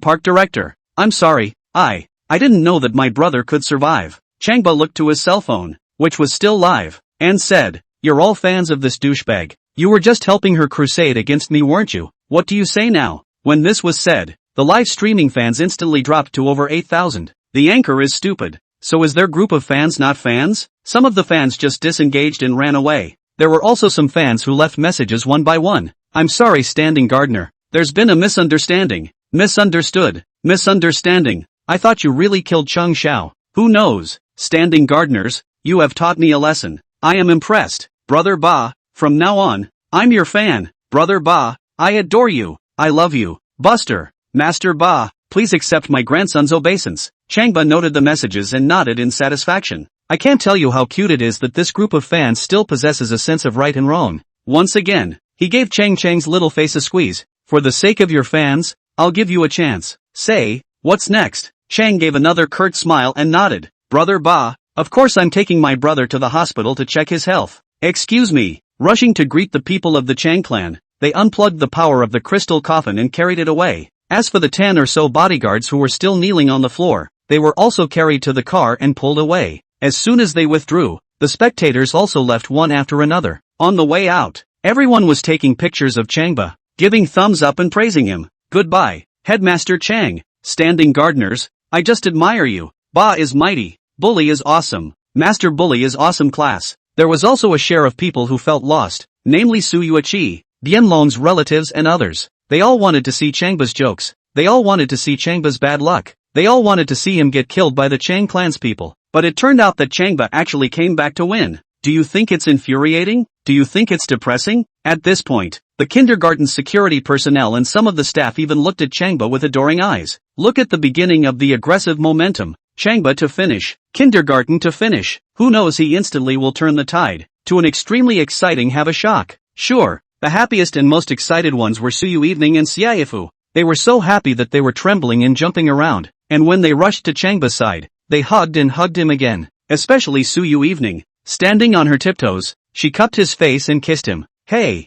Park Director. I'm sorry, I didn't know that my brother could survive. Changba looked to his cell phone, which was still live, and said, you're all fans of this douchebag. You were just helping her crusade against me, weren't you? What do you say now? When this was said, the live streaming fans instantly dropped to over 8,000. The anchor is stupid. So is their group of fans not fans? Some of the fans just disengaged and ran away. There were also some fans who left messages one by one. I'm sorry, Standing Gardener. There's been a misunderstanding. Misunderstanding. I thought you really killed Cheng Xiao. Who knows? Standing Gardeners, you have taught me a lesson. I am impressed. Brother Ba, from now on, I'm your fan. Brother Ba, I adore you. I love you. Buster, Master Ba, please accept my grandson's obeisance. Changba noted the messages and nodded in satisfaction. I can't tell you how cute it is that this group of fans still possesses a sense of right and wrong. Once again, he gave Chang Chang's little face a squeeze. For the sake of your fans, I'll give you a chance. Say, what's next? Chang gave another curt smile and nodded. Brother Ba, of course I'm taking my brother to the hospital to check his health. Excuse me. Rushing to greet the people of the Chang clan, they unplugged the power of the crystal coffin and carried it away. As for the 10 or so bodyguards who were still kneeling on the floor, they were also carried to the car and pulled away. As soon as they withdrew, the spectators also left one after another. On the way out, everyone was taking pictures of Changba, giving thumbs up and praising him. Goodbye, Headmaster Chang. Standing Gardeners, I just admire you. Ba is mighty. Bully is awesome. Master Bully is awesome class. There was also a share of people who felt lost, namely Su Yui, Bianlong's relatives and others. They all wanted to see Changba's jokes. They all wanted to see Changba's bad luck. They all wanted to see him get killed by the Chang clan's people. But it turned out that Changba actually came back to win. Do you think it's infuriating? Do you think it's depressing? At this point, the kindergarten security personnel and some of the staff even looked at Changba with adoring eyes. Look at the beginning of the aggressive momentum. Changba to finish. Kindergarten to finish. Who knows, he instantly will turn the tide. To an extremely exciting have a shock. Sure, the happiest and most excited ones were Su Yui and Xiaifu. They were so happy that they were trembling and jumping around, and when they rushed to Changba's side, they hugged him again. Especially Su Yui. Standing on her tiptoes, she cupped his face and kissed him. Hey.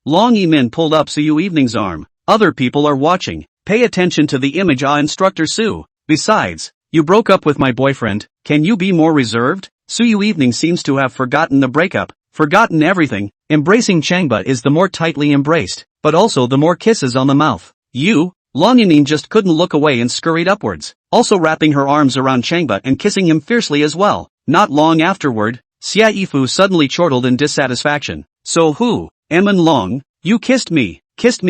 Long Yimin pulled up Su Yui's arm. Other people are watching. Pay attention to the image, Instructor Su. Besides, you broke up with my boyfriend, can you be more reserved? Su Yui seems to have forgotten the breakup. forgotten everything. Embracing Changba is the more tightly embraced, but also the more kisses on the mouth. Long Yanin just couldn't look away and scurried upwards, also wrapping her arms around Changba and kissing him fiercely as well. Not long afterward, Xia Yifu suddenly chortled in dissatisfaction. So who? Emin Long, you kissed me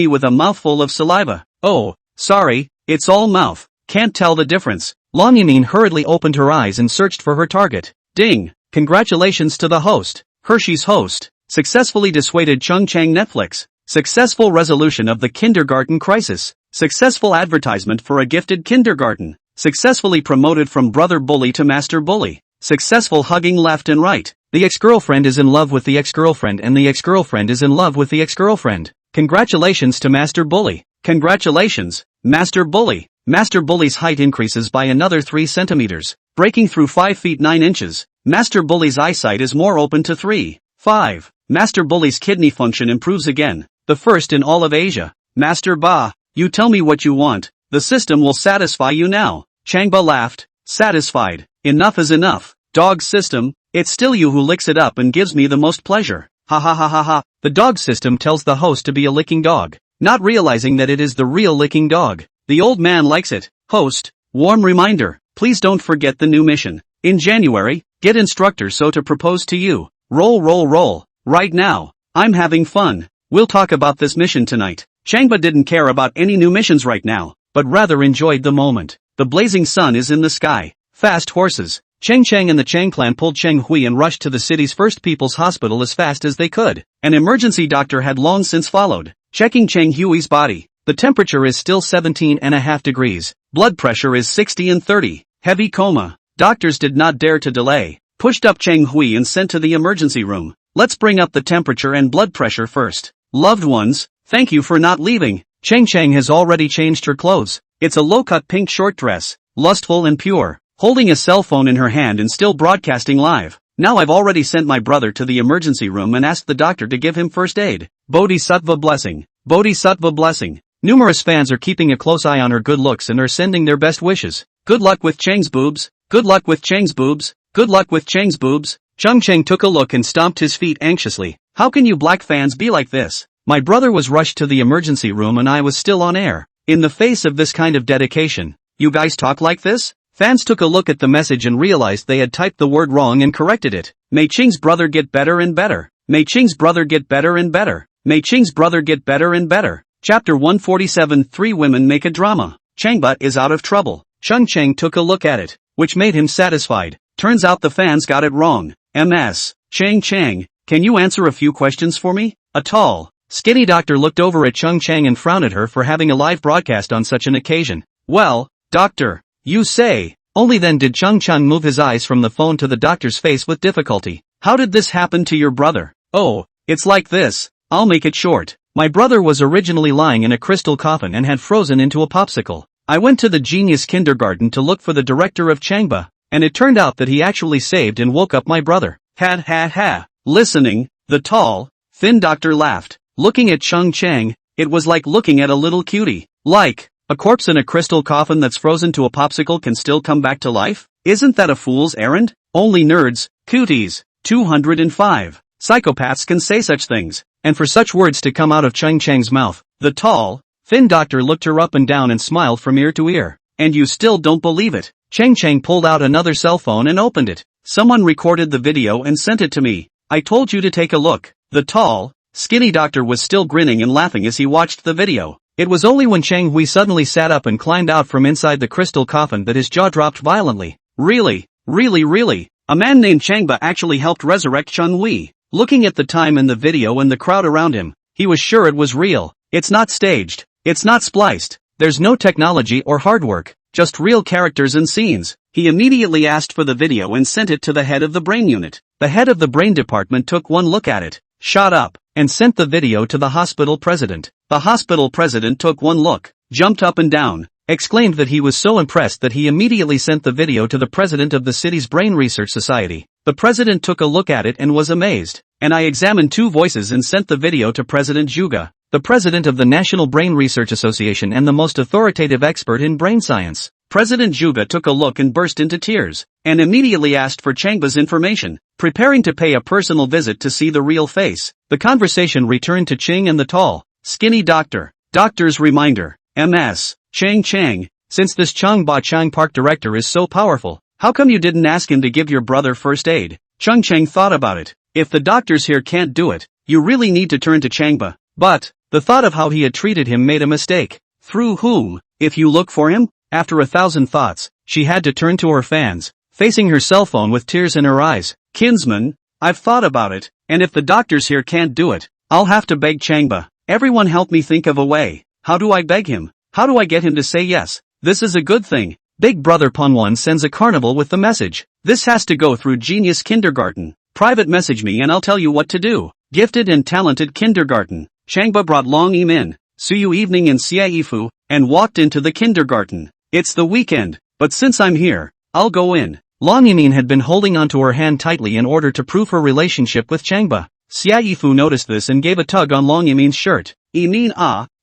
with a mouthful of saliva. Oh, sorry, it's all mouth, can't tell the difference. Long Yanin hurriedly opened her eyes and searched for her target. Ding! Congratulations to the host. Hershey's host. Successfully dissuaded Chung Chang Netflix. Successful resolution of the kindergarten crisis. Successful advertisement for a gifted kindergarten. Successfully promoted from brother bully to master bully. Successful hugging left and right. The ex-girlfriend is in love with the ex-girlfriend and the ex-girlfriend is in love with the ex-girlfriend. Congratulations to Master Bully. Congratulations, Master Bully. Master Bully's height increases by another 3 centimeters, breaking through 5 feet 9 inches. Master Bully's eyesight is more open to 3.5. Master Bully's kidney function improves again, the first in all of Asia. Master Ba, you tell me what you want, the system will satisfy you now. Changba laughed, satisfied. Enough is enough, dog system, it's still you who licks it up and gives me the most pleasure. Ha ha ha ha ha. The dog system tells the host to be a licking dog, not realizing that it is the real licking dog. The old man likes it. Host, warm reminder, please don't forget the new mission. In January, get Instructor So to propose to you. Roll. Right now, I'm having fun. We'll talk about this mission tonight. Changba didn't care about any new missions right now, but rather enjoyed the moment. The blazing sun is in the sky. Fast horses. Cheng Cheng and the Cheng clan pulled Cheng Hui and rushed to the city's first people's hospital as fast as they could. An emergency doctor had long since followed, checking Cheng Hui's body. The temperature is still 17.5 degrees. Blood pressure is 60 and 30. Heavy coma. Doctors did not dare to delay. Pushed up Cheng Hui and sent to the emergency room. Let's bring up the temperature and blood pressure first. Loved ones, thank you for not leaving. Cheng Cheng has already changed her clothes. It's a low-cut pink short dress, lustful and pure, holding a cell phone in her hand and still broadcasting live. Now I've already sent my brother to the emergency room and asked the doctor to give him first aid. Bodhisattva blessing. Bodhisattva blessing. Numerous fans are keeping a close eye on her good looks and are sending their best wishes. Good luck with Cheng's boobs. Good luck with Cheng's boobs. Good luck with Cheng's boobs. Chung Cheng took a look and stomped his feet anxiously. How can you black fans be like this? My brother was rushed to the emergency room and I was still on air. In the face of this kind of dedication, you guys talk like this? Fans took a look at the message and realized they had typed the word wrong and corrected it. May Ching's brother get better and better. May Ching's brother get better and better. May Ching's brother get better and better. Chapter 147. 3 women make a drama. Changba is out of trouble. Chung Cheng took a look at it, which made him satisfied. Turns out the fans got it wrong. MS. Chang, can you answer a few questions for me? A tall, skinny doctor looked over at Chung Cheng and frowned at her for having a live broadcast on such an occasion. Well, doctor, you say. Only then did Chung Cheng move his eyes from the phone to the doctor's face with difficulty. How did this happen to your brother? Oh, it's like this. I'll make it short. My brother was originally lying in a crystal coffin and had frozen into a popsicle. I went to the genius kindergarten to look for the director of Changba, and it turned out that he actually saved and woke up my brother. Ha. Listening, the tall, thin doctor laughed. Looking at Chung Cheng, it was like looking at a little cutie. Like, a corpse in a crystal coffin that's frozen to a popsicle can still come back to life? Isn't that a fool's errand? Only nerds, cooties, 205. Psychopaths can say such things, and for such words to come out of Chung Cheng's mouth, the tall, thin doctor looked her up and down and smiled from ear to ear. And you still don't believe it? Cheng Cheng pulled out another cell phone and opened it. Someone recorded the video and sent it to me. I told you to take a look. The tall, skinny doctor was still grinning and laughing as he watched the video. It was only when Cheng Hui suddenly sat up and climbed out from inside the crystal coffin that his jaw dropped violently. Really? A man named Changba actually helped resurrect Cheng Hui. Looking at the time in the video and the crowd around him, he was sure it was real. It's not staged. It's not spliced. There's no technology or hard work, just real characters and scenes. He immediately asked for the video and sent it to the head of the brain unit. The head of the brain department took one look at it, shot up, and sent the video to the hospital president. The hospital president took one look, jumped up and down, exclaimed that he was so impressed that he immediately sent the video to the president of the city's brain research society. The president took a look at it and was amazed. And I examined 2 voices and sent the video to President Zhuge, the president of the National Brain Research Association and the most authoritative expert in brain science. President Juga took a look and burst into tears, and immediately asked for Changba's information, preparing to pay a personal visit to see the real face. The conversation returned to Ching and the tall, skinny doctor. Doctor's reminder. MS. Chang. Since this Changba Chang Park director is so powerful, how come you didn't ask him to give your brother first aid? Chang thought about it. If the doctors here can't do it, you really need to turn to Changba. But, the thought of how he had treated him made a mistake. Through whom? If you look for him? After 1,000 thoughts, she had to turn to her fans, facing her cell phone with tears in her eyes. Kinsman, I've thought about it, and if the doctors here can't do it, I'll have to beg Changba. Everyone help me think of a way. How do I beg him? How do I get him to say yes? This is a good thing. Big Brother Punwan sends a carnival with the message. This has to go through Genius Kindergarten. Private message me and I'll tell you what to do. Gifted and talented kindergarten. Changba brought Long Emin, Su Yui evening in Siaifu, and walked into the kindergarten. It's the weekend, but since I'm here, I'll go in. Long Emin had been holding onto her hand tightly in order to prove her relationship with Changba. Siaifu noticed this and gave a tug on Long Emin's shirt. Emin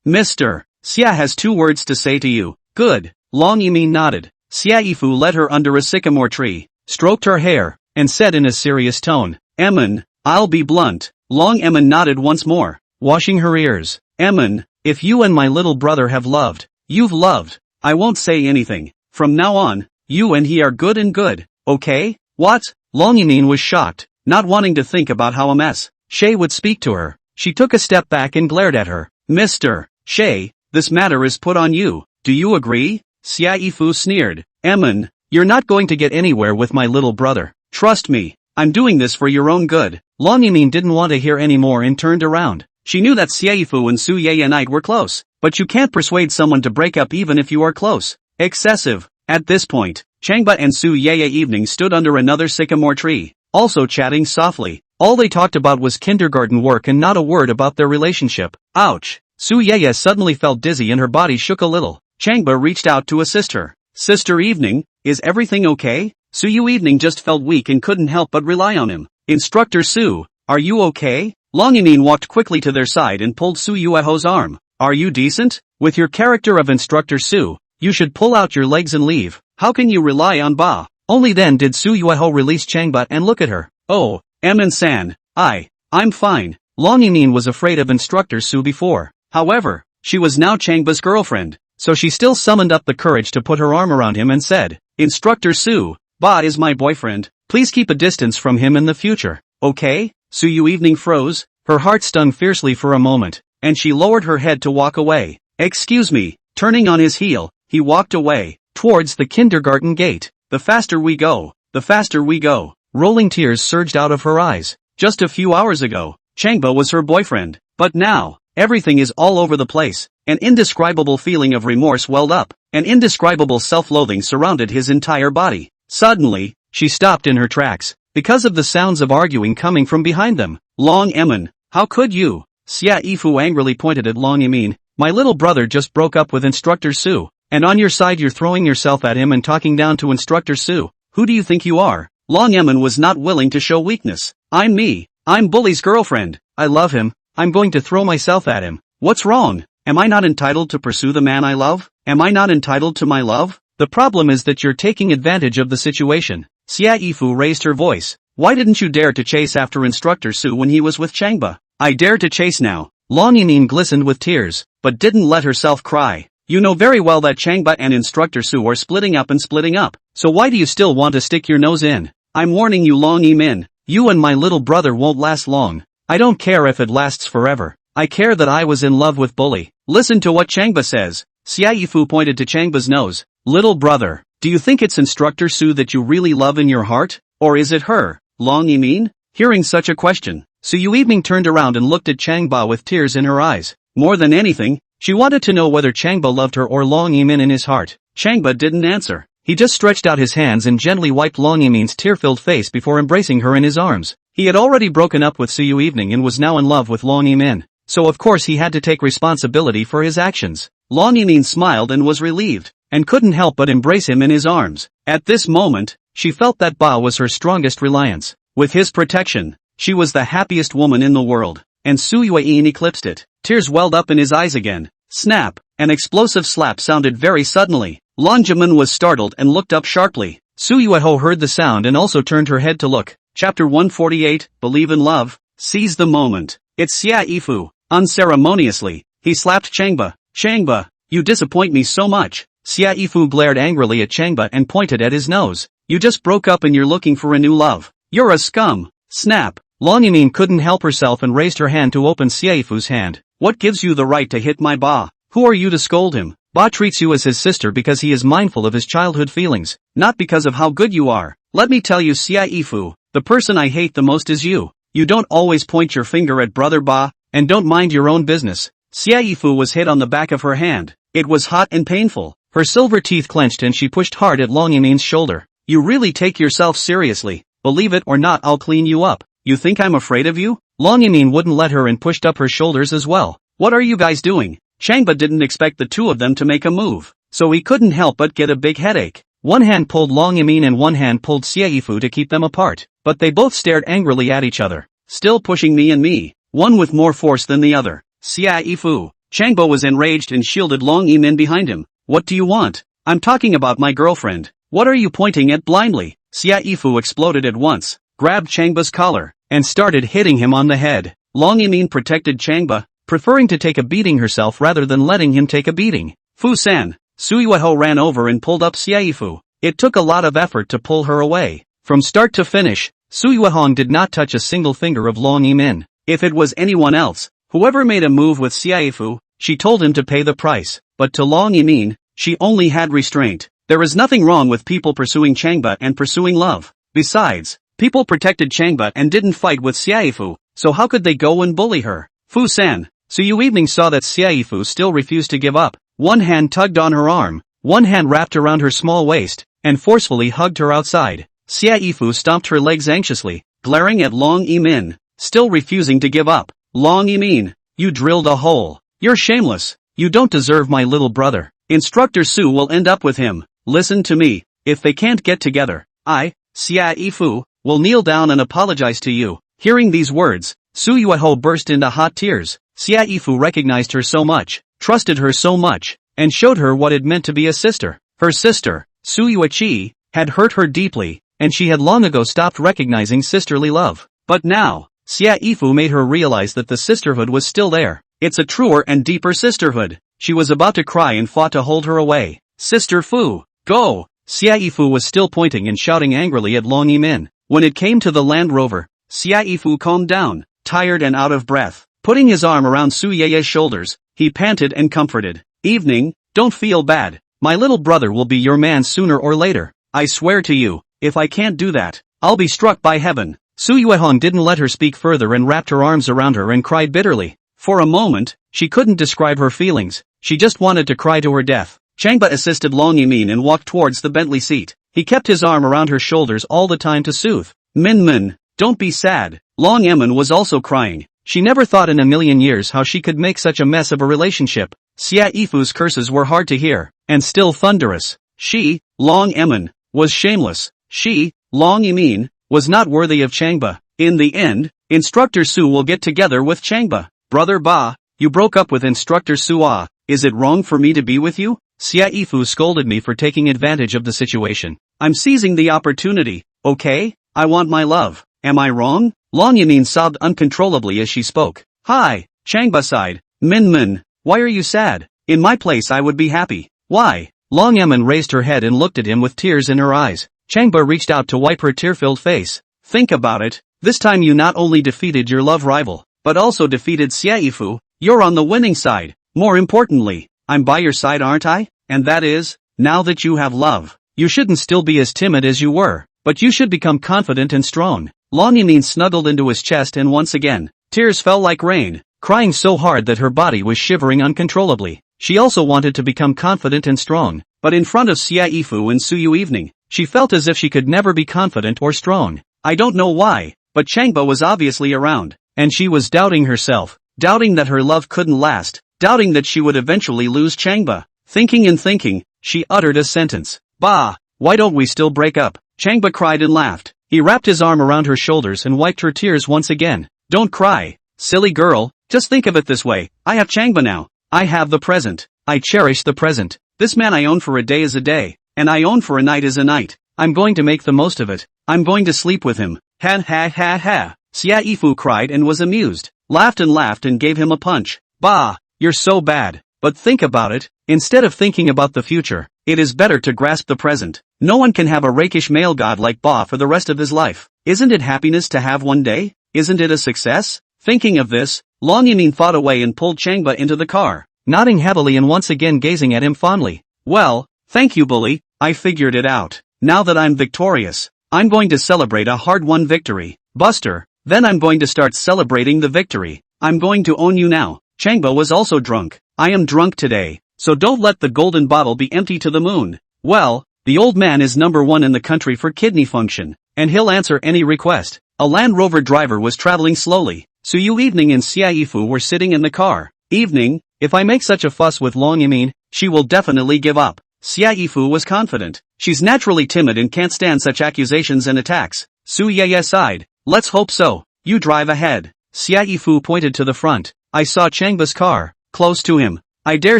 mister. Xia has 2 words to say to you. Good. Long Emin nodded. Siaifu led her under a sycamore tree, stroked her hair, and said in a serious tone, Emin, I'll be blunt. Long Emin nodded once more, washing her ears. Emin, if you and my little brother have loved, you've loved. I won't say anything. From now on, you and he are good and good, okay? What? Long Emin was shocked, not wanting to think about how MS. Shay would speak to her. She took a step back and glared at her. Mr. Shay, this matter is put on you. Do you agree? Siaifu sneered. Emin, you're not going to get anywhere with my little brother. Trust me, I'm doing this for your own good. Long Emin didn't want to hear any more and turned around. She knew that Siaifu and Su Yui and I were close, but you can't persuade someone to break up even if you are close. Excessive. At this point, Changba and Su Yui evening stood under another sycamore tree, also chatting softly. All they talked about was kindergarten work and not a word about their relationship. Ouch. Su Yui suddenly felt dizzy and her body shook a little. Changba reached out to assist her. Sister Evening, is everything okay? Su Yui Evening just felt weak and couldn't help but rely on him. Instructor Su, are you okay? Long Emin walked quickly to their side and pulled Su Yueho's arm. Are you decent? With your character of Instructor Su, you should pull out your legs and leave. How can you rely on Ba? Only then did Su Yueho release Changba and look at her. Oh, Emin-san, I'm fine. Long Emin was afraid of Instructor Su before. However, she was now Changba's girlfriend, so she still summoned up the courage to put her arm around him and said, Instructor Su, Ba is my boyfriend. Please keep a distance from him in the future, okay? Su Yui Evening froze, her heart stung fiercely for a moment, and she lowered her head to walk away. Excuse me. Turning on his heel, he walked away, towards the kindergarten gate. The faster we go, the faster we go. Rolling tears surged out of her eyes. Just a few hours ago, Changba was her boyfriend, but now, everything is all over the place. An indescribable feeling of remorse welled up, an indescribable self-loathing surrounded his entire body. Suddenly, she stopped in her tracks, because of the sounds of arguing coming from behind them. Long Emin, how could you? Siaifu angrily pointed at Long Emin. My little brother just broke up with Instructor Su, and on your side you're throwing yourself at him and talking down to Instructor Su. Who do you think you are? Long Emin was not willing to show weakness. I'm me. I'm Bully's girlfriend. I love him. I'm going to throw myself at him. What's wrong? Am I not entitled to pursue the man I love? Am I not entitled to my love? The problem is that you're taking advantage of the situation. Siaifu raised her voice. Why didn't you dare to chase after Instructor Su when he was with Changba? I dare to chase now. Long Emin glistened with tears, but didn't let herself cry. You know very well that Changba and Instructor Su are splitting up, so why do you still want to stick your nose in? I'm warning you, Long Emin. You and my little brother won't last long. I don't care if it lasts forever. I care that I was in love with Bully. Listen to what Changba says. Siaifu pointed to Changba's nose. Little brother, do you think it's Instructor Su that you really love in your heart? Or is it her? Long Emin? Hearing such a question, Su Yui Evening turned around and looked at Changba with tears in her eyes. More than anything, she wanted to know whether Changba loved her or Long Emin in his heart. Changba didn't answer. He just stretched out his hands and gently wiped Long Emin's tear-filled face before embracing her in his arms. He had already broken up with Su Yui Evening and was now in love with Long Emin. So of course he had to take responsibility for his actions. Long Emin smiled and was relieved, and couldn't help but embrace him in his arms. At this moment, she felt that Ba was her strongest reliance. With his protection, she was the happiest woman in the world, and Su Yui eclipsed it. Tears welled up in his eyes again. Snap! An explosive slap sounded very suddenly. Long Jimin was startled and looked up sharply. Su Yui heard the sound and also turned her head to look. Chapter 148, Believe in Love. Seize the moment. It's Xia Yifu. Unceremoniously, he slapped Changba. Changba, you disappoint me so much. Xia Yifu glared angrily at Changba and pointed at his nose. You just broke up and you're looking for a new love. You're a scum. Snap. Long Yimin couldn't help herself and raised her hand to open Xia Yifu's hand. What gives you the right to hit my Ba? Who are you to scold him? Ba treats you as his sister because he is mindful of his childhood feelings, not because of how good you are. Let me tell you Xia Yifu, the person I hate the most is you. You don't always point your finger at brother Ba, and don't mind your own business. Xia Yifu was hit on the back of her hand. It was hot and painful. Her silver teeth clenched and she pushed hard at Long Yimin's shoulder. You really take yourself seriously. Believe it or not, I'll clean you up. You think I'm afraid of you? Long Yimin wouldn't let her and pushed up her shoulders as well. What are you guys doing? Changba didn't expect the two of them to make a move, so he couldn't help but get a big headache. One hand pulled Long Yimin and one hand pulled Xia Yifu to keep them apart, but they both stared angrily at each other. Still pushing me and me, one with more force than the other. Xia Yifu. Changba was enraged and shielded Long Yimin behind him. What do you want? I'm talking about my girlfriend. What are you pointing at blindly? Xia Yifu exploded at once, grabbed Changba's collar, and started hitting him on the head. Long Yimin protected Changba, preferring to take a beating herself rather than letting him take a beating. Fu-san. Su Yui ran over and pulled up Xia Yifu. It took a lot of effort to pull her away. From start to finish, Su Yui did not touch a single finger of Long Yimin. If it was anyone else, whoever made a move with Xia Yifu, she told him to pay the price. But to Long Yimin, she only had restraint. There is nothing wrong with people pursuing Changba and pursuing love. Besides, people protected Changba and didn't fight with Xia Yifu, so how could they go and bully her? Fu-san. Su Yui saw that Xia Yifu still refused to give up. One hand tugged on her arm, one hand wrapped around her small waist, and forcefully hugged her outside. Xia Yifu stomped her legs anxiously, glaring at Long Yimin, still refusing to give up. Long Yimin, you drilled a hole. You're shameless. You don't deserve my little brother. Instructor Su will end up with him. Listen to me. If they can't get together, I, Xia Yifu, will kneel down and apologize to you. Hearing these words, Su Yui burst into hot tears. Xia Yifu recognized her so much, trusted her so much, and showed her what it meant to be a sister. Her sister, Su Yui, had hurt her deeply, and she had long ago stopped recognizing sisterly love. But now, Xia Yifu made her realize that the sisterhood was still there. It's a truer and deeper sisterhood. She was about to cry and fought to hold her away. Sister Fu, go! Xia Yifu was still pointing and shouting angrily at Long Yimin. When it came to the Land Rover, Xia Yifu calmed down, tired and out of breath. Putting his arm around Su Yui's shoulders, he panted and comforted. Evening, don't feel bad. My little brother will be your man sooner or later. I swear to you, if I can't do that, I'll be struck by heaven. Su Yui didn't let her speak further and wrapped her arms around her and cried bitterly. For a moment, she couldn't describe her feelings. She just wanted to cry to her death. Changba assisted Long Yimin and walked towards the Bentley seat. He kept his arm around her shoulders all the time to soothe. Min, don't be sad. Long Yimin was also crying. She never thought in a million years how she could make such a mess of a relationship. Xia Yifu's curses were hard to hear, and still thunderous. She, Long Yimin, was shameless. She, Long Yimin, was not worthy of Changba. In the end, Instructor Su will get together with Changba. Brother Ba, you broke up with Instructor Su. Is it wrong for me to be with you? Xia Yifu scolded me for taking advantage of the situation. I'm seizing the opportunity, okay? I want my love. Am I wrong? Long Yimin sobbed uncontrollably as she spoke. Hi, Changba sighed. Min, why are you sad? In my place I would be happy. Why? Long Yimin raised her head and looked at him with tears in her eyes. Changba reached out to wipe her tear-filled face. Think about it. This time you not only defeated your love rival, but also defeated Xia Yifu. You're on the winning side. More importantly, I'm by your side, aren't I? And that is, now that you have love, you shouldn't still be as timid as you were, but you should become confident and strong. Long Yimin snuggled into his chest and once again, tears fell like rain, crying so hard that her body was shivering uncontrollably. She also wanted to become confident and strong, but in front of Xia Yifu and Su Yui, she felt as if she could never be confident or strong. I don't know why, but Changba was obviously around, and she was doubting herself, doubting that her love couldn't last, doubting that she would eventually lose Changba. Thinking and thinking, she uttered a sentence. Bah, why don't we still break up? Changba cried and laughed. He wrapped his arm around her shoulders and wiped her tears once again. Don't cry, silly girl, just think of it this way. I have Changba now. I have the present. I cherish the present. This man I own for a day is a day, and I own for a night is a night. I'm going to make the most of it. I'm going to sleep with him. Ha ha ha ha. Xia Yifu cried and was amused, laughed and gave him a punch. Bah, you're so bad. But think about it, instead of thinking about the future, it is better to grasp the present. No one can have a rakish male god like Ba for the rest of his life. Isn't it happiness to have one day? Isn't it a success? Thinking of this, Long Yimin thought away and pulled Changba into the car, nodding heavily and once again gazing at him fondly. Well, thank you bully, I figured it out. Now that I'm victorious, I'm going to celebrate a hard-won victory. Buster, then I'm going to start celebrating the victory. I'm going to own you now. Changba was also drunk. I am drunk today, so don't let the golden bottle be empty to the moon. Well, the old man is #1 in the country for kidney function, and he'll answer any request. A Land Rover driver was traveling slowly. Su Yui and Xia Yifu were sitting in the car. Evening, if I make such a fuss with Long Yimin, she will definitely give up. Xia Yifu was confident. She's naturally timid and can't stand such accusations and attacks. Su Yui sighed. Let's hope so. You drive ahead. Xia Yifu pointed to the front. I saw Changba's car, close to him. I dare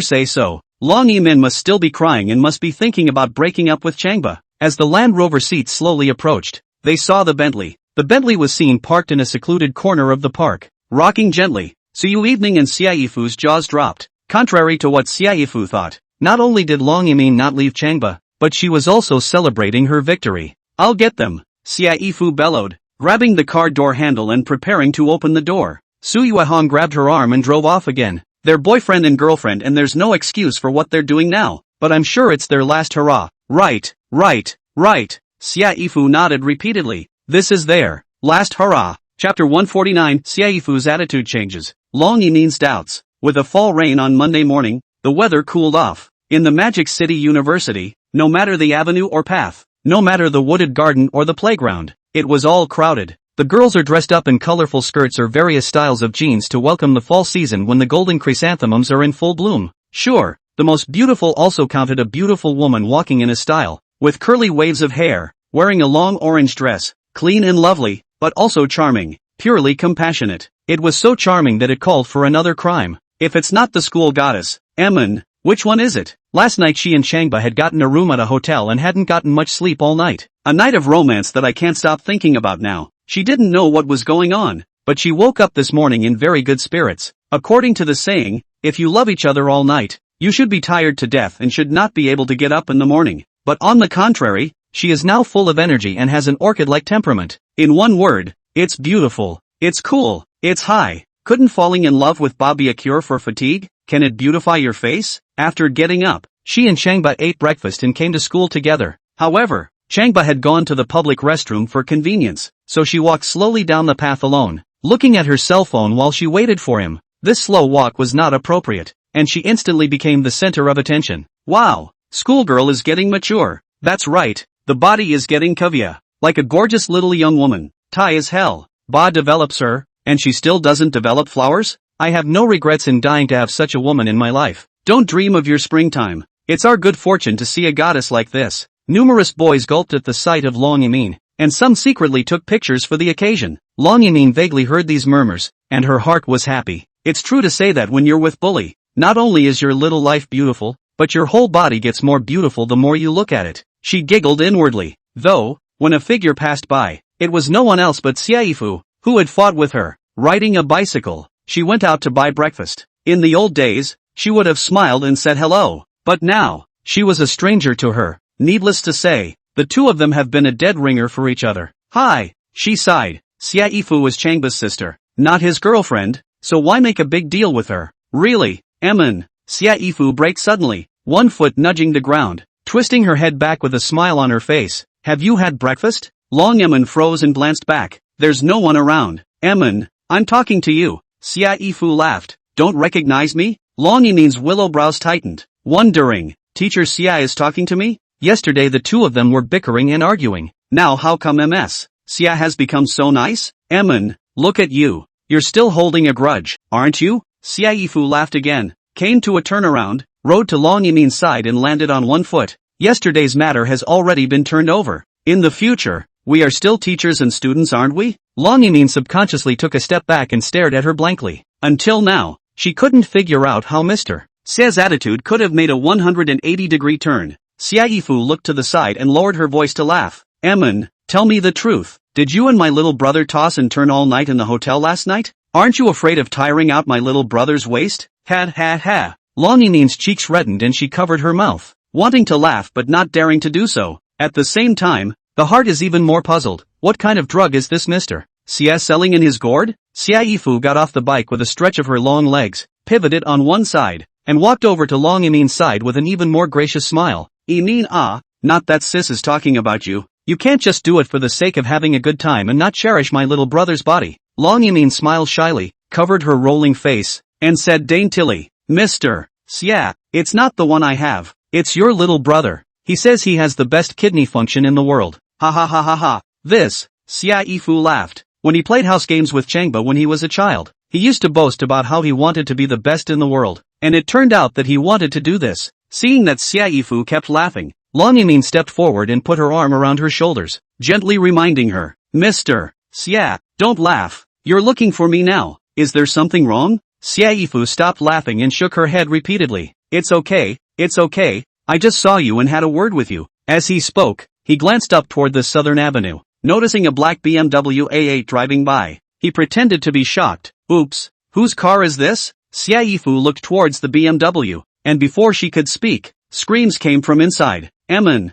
say so. Long Yimin must still be crying and must be thinking about breaking up with Changba. As the Land Rover seats slowly approached, they saw the Bentley. The Bentley was seen parked in a secluded corner of the park, rocking gently. Su Yui and Xia Yifu's jaws dropped. Contrary to what Xia Yifu thought, not only did Long Yimin not leave Changba, but she was also celebrating her victory. I'll get them, Xia Yifu bellowed, grabbing the car door handle and preparing to open the door. Su Yui grabbed her arm and drove off again. They're boyfriend and girlfriend and there's no excuse for what they're doing now, but I'm sure it's their last hurrah. Right. Xia Yifu nodded repeatedly. This is their last hurrah. Chapter 149. Xia Yifu's attitude changes. Long Yimin's doubts. With a fall rain on Monday morning, the weather cooled off. In the Magic City University, no matter the avenue or path, no matter the wooded garden or the playground, it was all crowded. The girls are dressed up in colorful skirts or various styles of jeans to welcome the fall season when the golden chrysanthemums are in full bloom. Sure, the most beautiful also counted a beautiful woman walking in a style, with curly waves of hair, wearing a long orange dress, clean and lovely, but also charming, purely compassionate. It was so charming that it called for another crime. If it's not the school goddess, Emin, which one is it? Last night she and Changba had gotten a room at a hotel and hadn't gotten much sleep all night. A night of romance that I can't stop thinking about now. She didn't know what was going on, but she woke up this morning in very good spirits. According to the saying, if you love each other all night, you should be tired to death and should not be able to get up in the morning. But on the contrary, she is now full of energy and has an orchid-like temperament. In one word, it's beautiful, it's cool, it's high. Couldn't falling in love with Bob be a cure for fatigue? Can it beautify your face? After getting up, she and Changba ate breakfast and came to school together. However, Changba had gone to the public restroom for convenience, so she walked slowly down the path alone, looking at her cell phone while she waited for him. This slow walk was not appropriate, and she instantly became the center of attention. Wow, schoolgirl is getting mature. That's right, the body is getting kavya, like a gorgeous little young woman. Thai as hell. Ba develops her, and she still doesn't develop flowers? I have no regrets in dying to have such a woman in my life. Don't dream of your springtime. It's our good fortune to see a goddess like this. Numerous boys gulped at the sight of Long Yimin, and some secretly took pictures for the occasion. Long Yimin vaguely heard these murmurs, and her heart was happy. It's true to say that when you're with Bully, not only is your little life beautiful, but your whole body gets more beautiful the more you look at it. She giggled inwardly, though, when a figure passed by, it was no one else but Xia Yifu, who had fought with her, riding a bicycle. She went out to buy breakfast. In the old days, she would have smiled and said hello, but now, she was a stranger to her. Needless to say, the two of them have been a dead ringer for each other. Hi, she sighed. Xia Yifu was Changba's sister, not his girlfriend, so why make a big deal with her? Really, Emin? Xia Yifu braked suddenly, one foot nudging the ground, twisting her head back with a smile on her face. Have you had breakfast? Long Emin froze and glanced back. There's no one around. Emin, I'm talking to you. Xia Yifu laughed. Don't recognize me? Long Yimin's willow brows tightened, wondering, Teacher Xia is talking to me? Yesterday the two of them were bickering and arguing. Now how come Ms. Xia has become so nice? Emin, look at you. You're still holding a grudge, aren't you? Xia Yifu laughed again, came to a turnaround, rode to Long Yimin's side and landed on one foot. Yesterday's matter has already been turned over. In the future, we are still teachers and students, aren't we? Long Yimin subconsciously took a step back and stared at her blankly. Until now, she couldn't figure out how Mr. Xie's attitude could have made a 180-degree turn. Xie Yifu looked to the side and lowered her voice to laugh. Emin, tell me the truth. Did you and my little brother toss and turn all night in the hotel last night? Aren't you afraid of tiring out my little brother's waist? Ha ha ha. Long Yinin's cheeks reddened and she covered her mouth, wanting to laugh but not daring to do so. At the same time, the heart is even more puzzled. What kind of drug is this Mr. Xie selling in his gourd? Xie Yifu got off the bike with a stretch of her long legs, pivoted on one side, and walked over to Long Yimin's side with an even more gracious smile. Yimin not that sis is talking about you. You can't just do it for the sake of having a good time and not cherish my little brother's body. Long Yimin smiled shyly, covered her rolling face, and said daintily, Mr. Xie, it's not the one I have, it's your little brother. He says he has the best kidney function in the world. Ha ha ha ha ha. This, Xie Yifu laughed. When he played house games with Changba when he was a child, he used to boast about how he wanted to be the best in the world, and it turned out that he wanted to do this. Seeing that Xie Yifu kept laughing, Long Yimin stepped forward and put her arm around her shoulders, gently reminding her, Mr. Xie, don't laugh. You're looking for me now. Is there something wrong? Xie Yifu stopped laughing and shook her head repeatedly. It's okay, I just saw you and had a word with you. As he spoke, he glanced up toward the southern avenue, noticing a black BMW A8 driving by. He pretended to be shocked. Oops, whose car is this? Xie Yifu looked towards the BMW, and before she could speak, screams came from inside. Emin.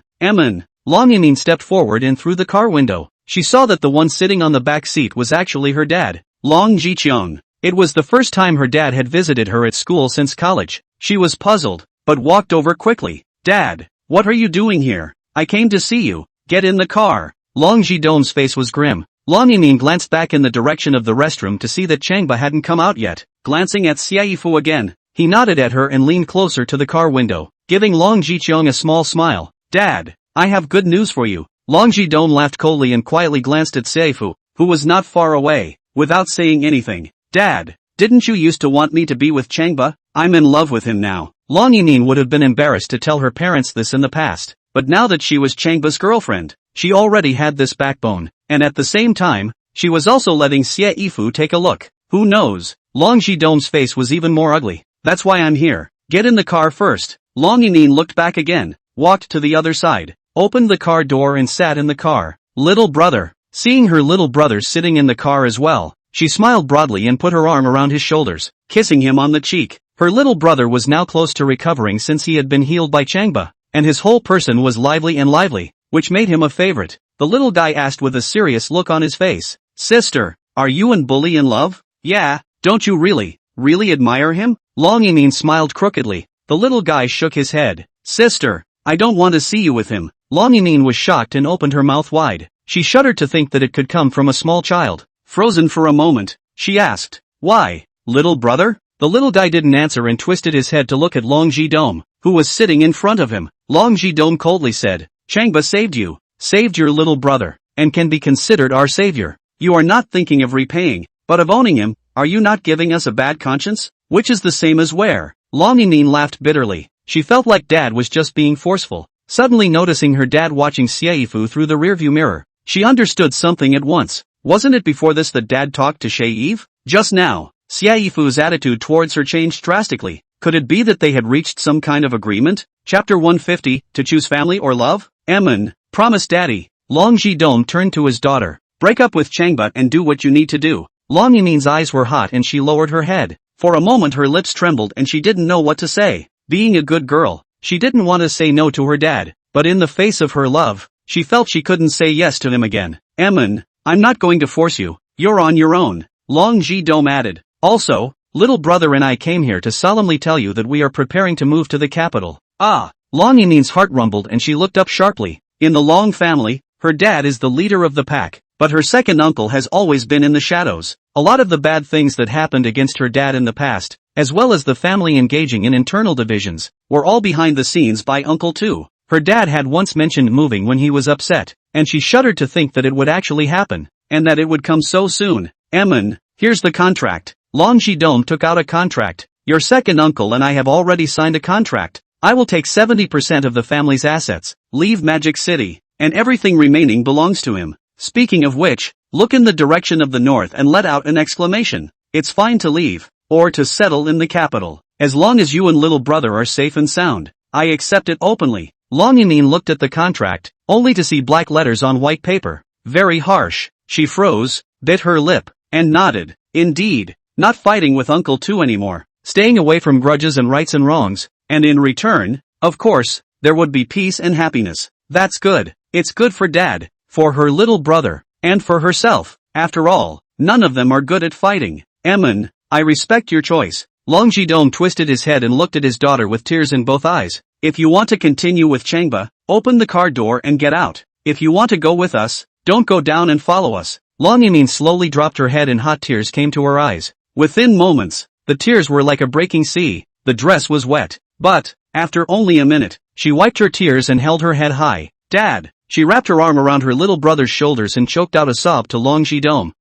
Long Yimin stepped forward and through the car window. She saw that the one sitting on the back seat was actually her dad, Long Jiqiang. It was the first time her dad had visited her at school since college. She was puzzled, but walked over quickly. Dad, what are you doing here? I came to see you. Get in the car. Long Jidom's face was grim. Long Yimin glanced back in the direction of the restroom to see that Changba hadn't come out yet. Glancing at Xie Yifu again, he nodded at her and leaned closer to the car window, giving Long Jiqiang a small smile. Dad, I have good news for you. Long Jidong laughed coldly and quietly glanced at Xie Yifu, who was not far away, without saying anything. Dad, didn't you used to want me to be with Changba? I'm in love with him now. Long Yimin would have been embarrassed to tell her parents this in the past, but now that she was Changba's girlfriend, she already had this backbone, and at the same time, she was also letting Xie Yifu take a look. Who knows? Long Jidong's face was even more ugly. That's why I'm here. Get in the car first. Long Yimin looked back again, walked to the other side, opened the car door and sat in the car. Little brother. Seeing her little brother sitting in the car as well, she smiled broadly and put her arm around his shoulders, kissing him on the cheek. Her little brother was now close to recovering since he had been healed by Changba, and his whole person was lively, which made him a favorite. The little guy asked with a serious look on his face. Sister, are you and Bully in love? Yeah, don't you really admire him? Long Yimin smiled crookedly. The little guy shook his head. Sister, I don't want to see you with him. Long Yimin was shocked and opened her mouth wide. She shuddered to think that it could come from a small child. Frozen for a moment, she asked, why, little brother? The little guy didn't answer and twisted his head to look at Long Jidong, who was sitting in front of him. Long Jidong coldly said, Changba saved you, saved your little brother, and can be considered our savior. You are not thinking of repaying, but of owning him. Are you not giving us a bad conscience? Which is the same as where? Long Yimin laughed bitterly. She felt like dad was just being forceful. Suddenly noticing her dad watching Xie Yifu through the rearview mirror, she understood something at once. Wasn't it before this that dad talked to Xie Eve? Just now, Xie Yifu's attitude towards her changed drastically. Could it be that they had reached some kind of agreement? Chapter 150, to choose family or love? Emin, promise daddy. Long Jidong turned to his daughter. Break up with Changba and do what you need to do. Long Yimin's eyes were hot and she lowered her head. For a moment her lips trembled and she didn't know what to say. Being a good girl, she didn't want to say no to her dad, but in the face of her love, she felt she couldn't say yes to him again. Emin, I'm not going to force you. You're on your own. Long Jidong added. Also, little brother and I came here to solemnly tell you that we are preparing to move to the capital. Ah! Long Yimin's heart rumbled and she looked up sharply. In the Long family, her dad is the leader of the pack, but her second uncle has always been in the shadows. A lot of the bad things that happened against her dad in the past, as well as the family engaging in internal divisions, were all behind the scenes by Uncle too. Her dad had once mentioned moving when he was upset, and she shuddered to think that it would actually happen, and that it would come so soon. Emin, here's the contract. Long Jidong took out a contract. Your second uncle and I have already signed a contract. I will take 70% of the family's assets, leave Magic City, and everything remaining belongs to him. Speaking of which, look in the direction of the north and let out an exclamation. It's fine to leave, or to settle in the capital. As long as you and little brother are safe and sound, I accept it openly. Long Yamin looked at the contract, only to see black letters on white paper. Very harsh. She froze, bit her lip, and nodded. Indeed, not fighting with Uncle 2 anymore, staying away from grudges and rights and wrongs, and in return, of course, there would be peace and happiness. That's good. It's good for Dad, for her little brother, and for herself. After all, none of them are good at fighting. Emin, I respect your choice. Long Jidong twisted his head and looked at his daughter with tears in both eyes. If you want to continue with Changba, open the car door and get out. If you want to go with us, don't go down and follow us. Long Yamin slowly dropped her head and hot tears came to her eyes. Within moments, the tears were like a breaking sea. The dress was wet. But, after only a minute, she wiped her tears and held her head high. Dad! She wrapped her arm around her little brother's shoulders and choked out a sob to Long Jidong.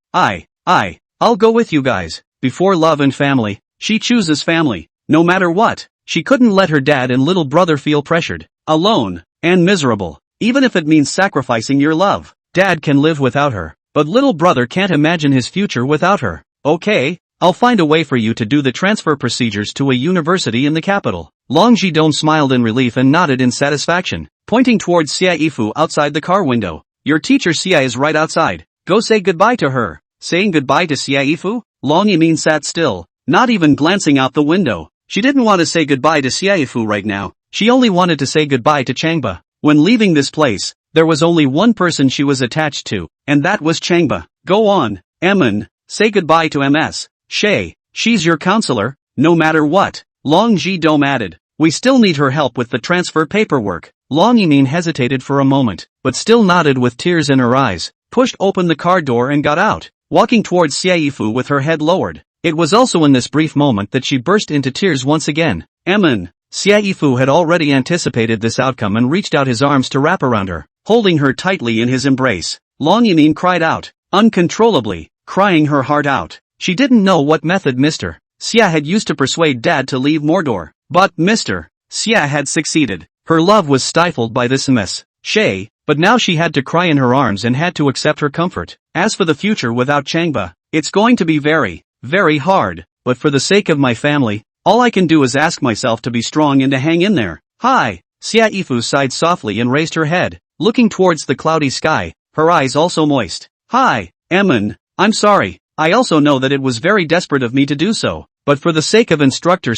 I'll go with you guys. Before love and family, she chooses family. No matter what, she couldn't let her dad and little brother feel pressured, alone, and miserable. Even if it means sacrificing your love. Dad can live without her, but little brother can't imagine his future without her. Okay, I'll find a way for you to do the transfer procedures to a university in the capital. Long Jidong smiled in relief and nodded in satisfaction, pointing towards Xia Yifu outside the car window. Your teacher Xia is right outside. Go say goodbye to her. Saying goodbye to Xia Yifu? Long Yamin sat still, not even glancing out the window. She didn't want to say goodbye to Xia Yifu right now. She only wanted to say goodbye to Changba. When leaving this place, there was only one person she was attached to, and that was Changba. Go on, Emin, say goodbye to MS. Shay, she's your counselor, no matter what. Long Jidong added. We still need her help with the transfer paperwork. Long Yamin hesitated for a moment, but still nodded with tears in her eyes, pushed open the car door and got out, walking towards Xia Yifu with her head lowered. It was also in this brief moment that she burst into tears once again. Emin. Xia Yifu had already anticipated this outcome and reached out his arms to wrap around her, holding her tightly in his embrace. Long Yamin cried out, uncontrollably, crying her heart out. She didn't know what method Mr. Xia had used to persuade Dad to leave Mordor, but Mr. Xia had succeeded. Her love was stifled by this mess. Shay, but now she had to cry in her arms and had to accept her comfort. As for the future without Changba, it's going to be very, very hard, but for the sake of my family, all I can do is ask myself to be strong and to hang in there. Hi! Xia Yifu sighed softly and raised her head, looking towards the cloudy sky, her eyes also moist. Hi, Emin, I'm sorry, I also know that it was very desperate of me to do so, but for the sake of Instructor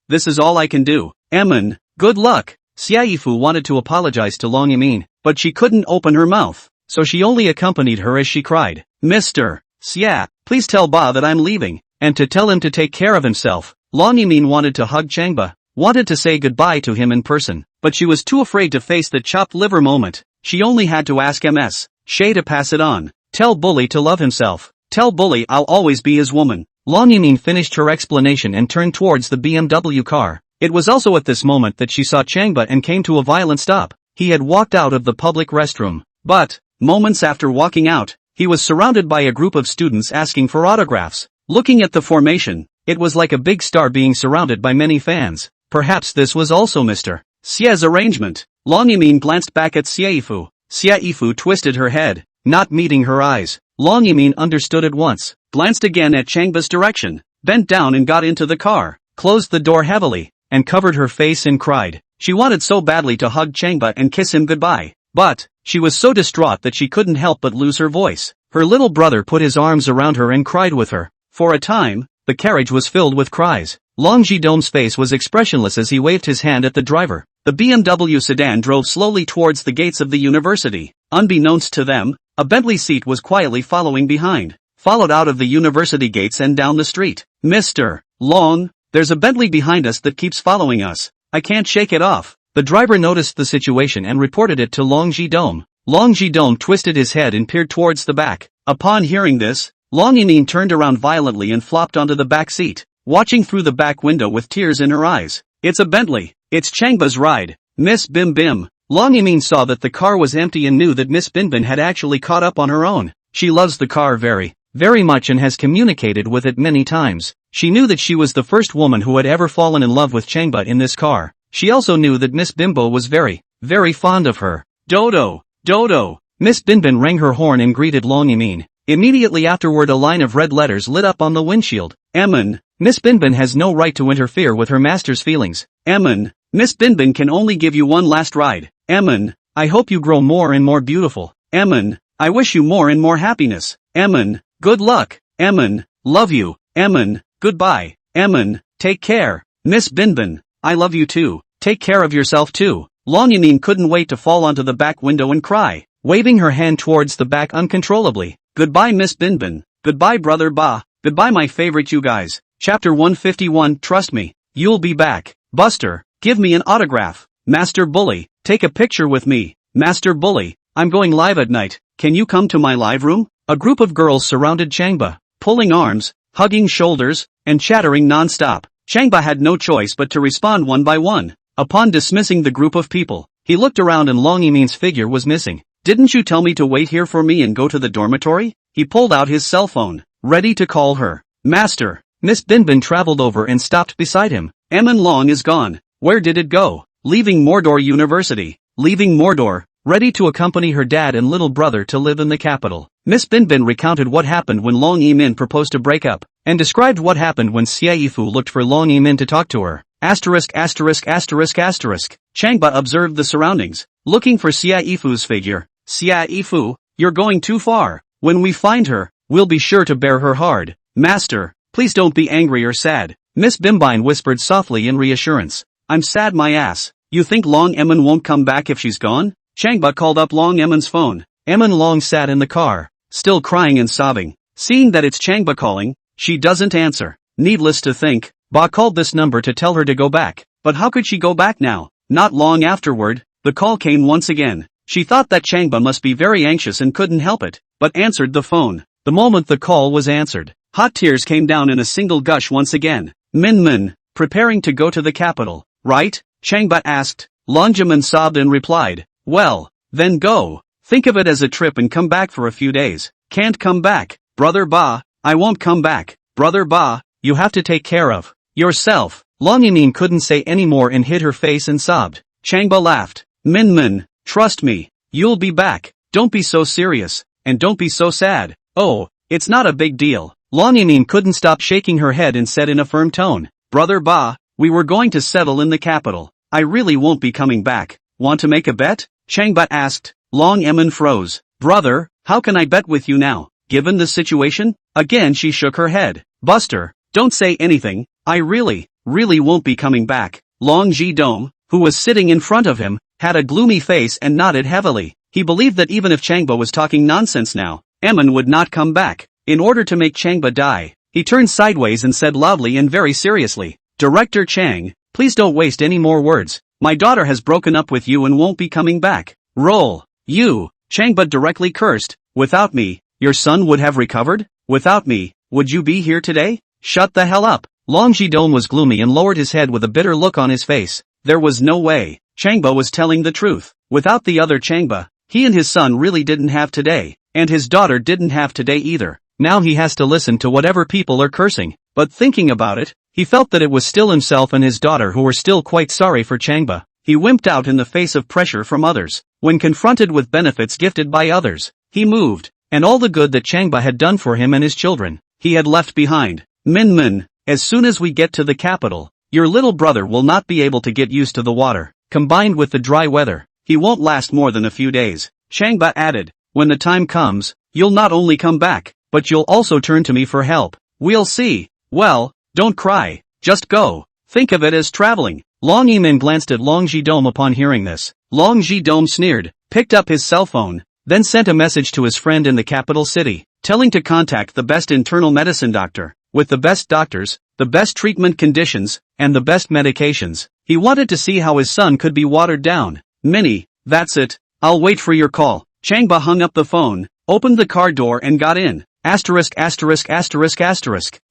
this is all I can do. Emin, good luck. Xia Yifu wanted to apologize to Long Yamin, but she couldn't open her mouth, so she only accompanied her as she cried. Mr. Xia, please tell Ba that I'm leaving, and to tell him to take care of himself. Long Yamin wanted to hug Changba, wanted to say goodbye to him in person, but she was too afraid to face the chopped liver moment. She only had to ask MS. Shay to pass it on. Tell Bully to love himself. Tell Bully I'll always be his woman. Long Yamin finished her explanation and turned towards the BMW car. It was also at this moment that she saw Changba and came to a violent stop. He had walked out of the public restroom. But, moments after walking out, he was surrounded by a group of students asking for autographs. Looking at the formation, it was like a big star being surrounded by many fans. Perhaps this was also Mr. Xia's arrangement. Long Yamin glanced back at Xia Yifu. Xia Yifu twisted her head, not meeting her eyes. Long Yamin understood at once, glanced again at Changba's direction, bent down and got into the car, closed the door heavily, and covered her face and cried. She wanted so badly to hug Changba and kiss him goodbye, but she was so distraught that she couldn't help but lose her voice. Her little brother put his arms around her and cried with her. For a time, the carriage was filled with cries. Long Jidong's face was expressionless as he waved his hand at the driver. The BMW sedan drove slowly towards the gates of the university. Unbeknownst to them, a Bentley seat was quietly following behind, followed out of the university gates and down the street. Mr. Long, there's a Bentley behind us that keeps following us. I can't shake it off. The driver noticed the situation and reported it to Long Jidong. Long Jidong twisted his head and peered towards the back. Upon hearing this, Long Yamin turned around violently and flopped onto the back seat, watching through the back window with tears in her eyes. It's a Bentley. It's Changba's ride. Miss Bim Bim. Long Yamin saw that the car was empty and knew that Miss Binbin had actually caught up on her own. She loves the car very, very much and has communicated with it many times. She knew that she was the first woman who had ever fallen in love with Changba in this car. She also knew that Miss Bimbo was very, very fond of her. Dodo! Dodo! Miss Binbin rang her horn and greeted Long Yamin. Immediately afterward a line of red letters lit up on the windshield. Emin, Miss Binbin has no right to interfere with her master's feelings. Emin, Miss Binbin can only give you one last ride. Emin, I hope you grow more and more beautiful. Emin, I wish you more and more happiness. Emin, good luck. Emin, love you. Emin, goodbye. Emin, take care. Miss Binbin, I love you too. Take care of yourself too. Long Yanin couldn't wait to fall onto the back window and cry, waving her hand towards the back uncontrollably. Goodbye Miss Binbin. Goodbye brother Ba. Goodbye my favorite you guys. Chapter 151. Trust me, you'll be back. Buster, give me an autograph. Master Bully, take a picture with me. Master Bully, I'm going live at night. Can you come to my live room? A group of girls surrounded Changba, pulling arms, hugging shoulders, and chattering non-stop. Changba had no choice but to respond one by one. Upon dismissing the group of people, he looked around and Long Yimin's figure was missing. Didn't you tell me to wait here for me and go to the dormitory? He pulled out his cell phone, ready to call her. Master, Miss Binbin traveled over and stopped beside him. Emin Long is gone. Where did it go? Leaving Mordor University. Leaving Mordor, ready to accompany her dad and little brother to live in the capital. Miss Binbin recounted what happened when Long Yimin proposed to break up, and described what happened when Xia Yifu looked for Long Yimin to talk to her. Changba observed the surroundings, looking for Xia Yifu's figure. Xia Yifu, you're going too far. When we find her, we'll be sure to bear her hard. Master, please don't be angry or sad. Miss Bimbine whispered softly in reassurance. I'm sad my ass. You think Long Emin won't come back if she's gone? Changba called up Long Emin's phone. Emin Long sat in the car, still crying and sobbing. Seeing that it's Changba calling, she doesn't answer. Needless to think, Ba called this number to tell her to go back. But how could she go back now? Not long afterward, the call came once again. She thought that Changba must be very anxious and couldn't help it, but answered the phone. The moment the call was answered, hot tears came down in a single gush once again. Min, preparing to go to the capital, right? Changba asked. Longjaman sobbed and replied, well, then go. Think of it as a trip and come back for a few days. Can't come back. Brother Ba, I won't come back. Brother Ba, you have to take care of yourself. Long Yanin couldn't say any more and hid her face and sobbed. Changba laughed. Min, trust me, you'll be back. Don't be so serious, and don't be so sad. Oh, it's not a big deal. Long Yanin couldn't stop shaking her head and said in a firm tone, Brother Ba, we were going to settle in the capital. I really won't be coming back. Want to make a bet? Changba asked. Long Emin froze. Brother, how can I bet with you now, given the situation? Again she shook her head. Buster, don't say anything. I really won't be coming back. Long Ji Dome, who was sitting in front of him, had a gloomy face and nodded heavily. He believed that even if Changba was talking nonsense now, Emin would not come back. In order to make Changba die, he turned sideways and said loudly and very seriously, Director Chang, please don't waste any more words. My daughter has broken up with you and won't be coming back. Roll. You. Changba directly cursed. Without me, your son would have recovered? Without me, would you be here today? Shut the hell up. Long Jidong was gloomy and lowered his head with a bitter look on his face. There was no way. Changba was telling the truth. Without the other Changba, he and his son really didn't have today, and his daughter didn't have today either. Now he has to listen to whatever people are cursing. But thinking about it, he felt that it was still himself and his daughter who were still quite sorry for Changba. He wimped out in the face of pressure from others. When confronted with benefits gifted by others, he moved, and all the good that Changba had done for him and his children, he had left behind. Min, as soon as we get to the capital, your little brother will not be able to get used to the water. Combined with the dry weather, he won't last more than a few days. Changba added, when the time comes, you'll not only come back, but you'll also turn to me for help. We'll see. Well, don't cry, just go. Think of it as traveling. Long Yimin glanced at Long Jidom upon hearing this. Long Jidom sneered, picked up his cell phone, then sent a message to his friend in the capital city, telling to contact the best internal medicine doctor, with the best doctors, the best treatment conditions, and the best medications. He wanted to see how his son could be watered down. Minnie, that's it, I'll wait for your call. Changba hung up the phone, opened the car door and got in.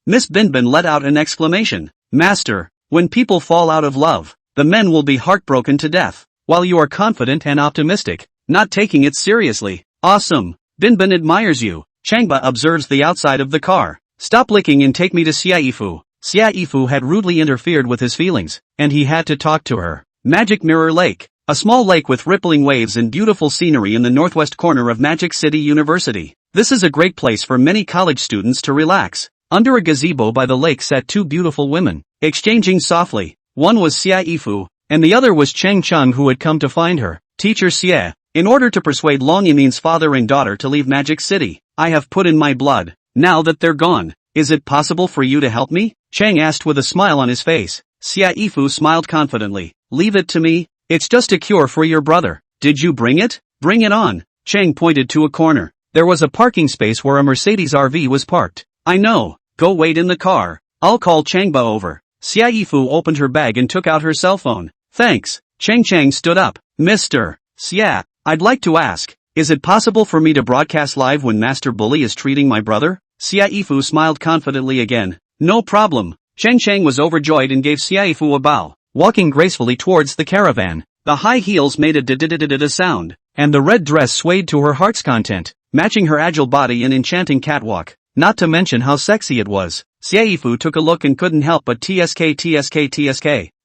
Miss Binbin let out an exclamation. Master, when people fall out of love, the men will be heartbroken to death, while you are confident and optimistic, not taking it seriously. Awesome. Binbin admires you. Changba observes the outside of the car. Stop licking and take me to Xiaifu. Xiaifu had rudely interfered with his feelings, and he had to talk to her. Magic Mirror Lake. A small lake with rippling waves and beautiful scenery in the northwest corner of Magic City University. This is a great place for many college students to relax, Under a gazebo by the lake sat two beautiful women, exchanging softly. One was Xia Yifu, and the other was Cheng Chung, who had come to find her. Teacher Xie, in order to persuade Long Yimin's father and daughter to leave Magic City, I have put in my blood. Now that they're gone, is it possible for you to help me? Cheng asked with a smile on his face. Xia Yifu smiled confidently. Leave it to me, it's just a cure for your brother. Did you bring it? Bring it on. Cheng pointed to a corner. There was a parking space where a Mercedes RV was parked. I know, go wait in the car. I'll call Changba over. Xia Yifu opened her bag and took out her cell phone. Thanks. Cheng stood up. Mr. Xia, I'd like to ask, is it possible for me to broadcast live when Master Bully is treating my brother? Xia Yifu smiled confidently again. No problem. Cheng was overjoyed and gave Xia Yifu a bow, walking gracefully towards the caravan. The high heels made a da-da-da-da-da sound, and the red dress swayed to her heart's content, matching her agile body and enchanting catwalk, not to mention how sexy it was. Xia Yifu took a look and couldn't help but tsk.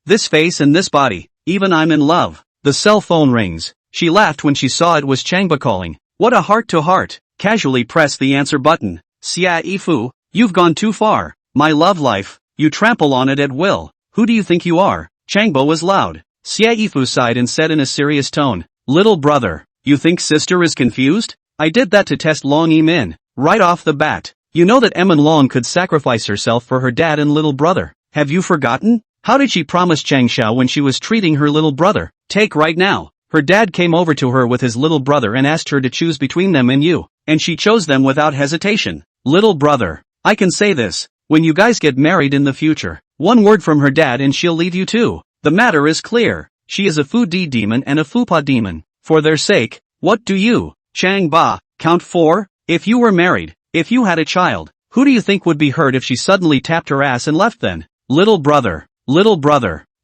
This face and this body, even I'm in love. The cell phone rings. She laughed when she saw it was Changba calling. What a heart-to-heart. Casually pressed the answer button. Xia Yifu, you've gone too far. My love life, you trample on it at will. Who do you think you are? Changba was loud. Xia Yifu sighed and said in a serious tone, little brother, you think sister is confused? I did that to test Long Yimin, right off the bat. You know that Emin Long could sacrifice herself for her dad and little brother. Have you forgotten? How did she promise Chang Xiao when she was treating her little brother? Take right now. Her dad came over to her with his little brother and asked her to choose between them and you, and she chose them without hesitation. Little brother, I can say this, when you guys get married in the future, one word from her dad and she'll leave you too. The matter is clear. She is a Fu Di demon and a Fupa demon. For their sake, what do you, Chang Ba, count for? If you were married, if you had a child, who do you think would be hurt if she suddenly tapped her ass and left then? Little brother,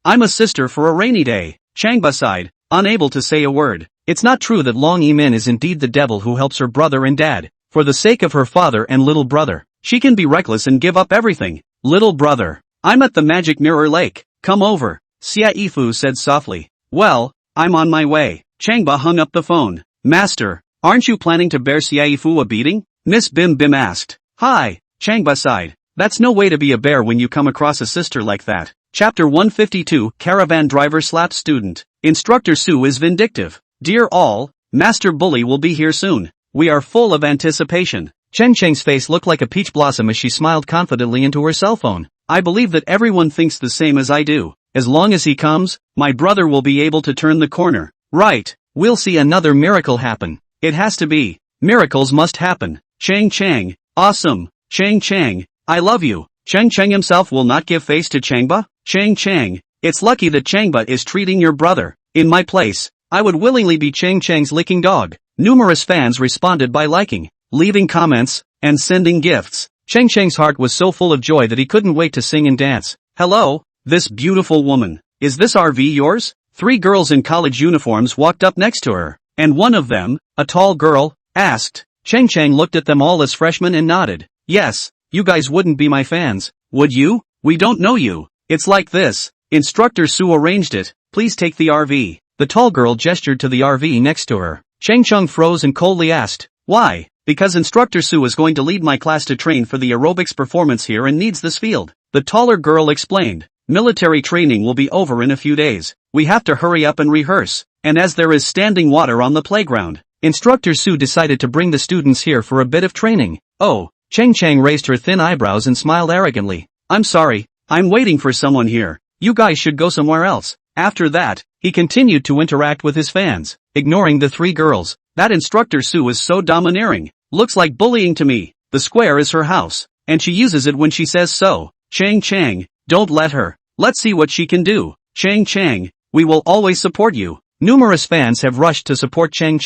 I'm a sister for a rainy day. Changba sighed, unable to say a word. It's not true that Long Yimin is indeed the devil who helps her brother and dad. For the sake of her father and little brother, she can be reckless and give up everything. Little brother, I'm at the Magic Mirror Lake. Come over. Xia Yifu said softly. Well, I'm on my way. Changba hung up the phone. Master, aren't you planning to bear Xia Yifu a beating? Miss Bim Bim asked. Hi. Changba sighed. That's no way to be a bear when you come across a sister like that. Chapter 152, Caravan Driver Slaps Student. Instructor Su is vindictive. Dear all, Master Bully will be here soon. We are full of anticipation. Cheng's face looked like a peach blossom as she smiled confidently into her cell phone. I believe that everyone thinks the same as I do. As long as he comes, my brother will be able to turn the corner. Right, we'll see another miracle happen. It has to be. Miracles must happen. Chang, awesome. Chang, I love you. Chang himself will not give face to Changba? Chang, it's lucky that Changba is treating your brother. In my place, I would willingly be Chang's licking dog. Numerous fans responded by liking, leaving comments, and sending gifts. Chang's heart was so full of joy that he couldn't wait to sing and dance. Hello, this beautiful woman. Is this RV yours? 3 girls in college uniforms walked up next to her, and one of them, a tall girl, asked. Chang looked at them all as freshmen and nodded. Yes, you guys wouldn't be my fans, would you? We don't know you. It's like this. Instructor Su arranged it. Please take the RV. The tall girl gestured to the RV next to her. Chang froze and coldly asked, why? Because Instructor Su is going to lead my class to train for the aerobics performance here and needs this field. The taller girl explained. Military training will be over in a few days. We have to hurry up and rehearse. And as there is standing water on the playground, Instructor Su decided to bring the students here for a bit of training. Oh, Chang raised her thin eyebrows and smiled arrogantly. I'm sorry, I'm waiting for someone here. You guys should go somewhere else. After that, he continued to interact with his fans, ignoring the 3 girls. That Instructor Su is so domineering. Looks like bullying to me. The square is her house, and she uses it when she says so. Chang, don't let her. Let's see what she can do. Chang, we will always support you. Numerous fans have rushed to support Chang.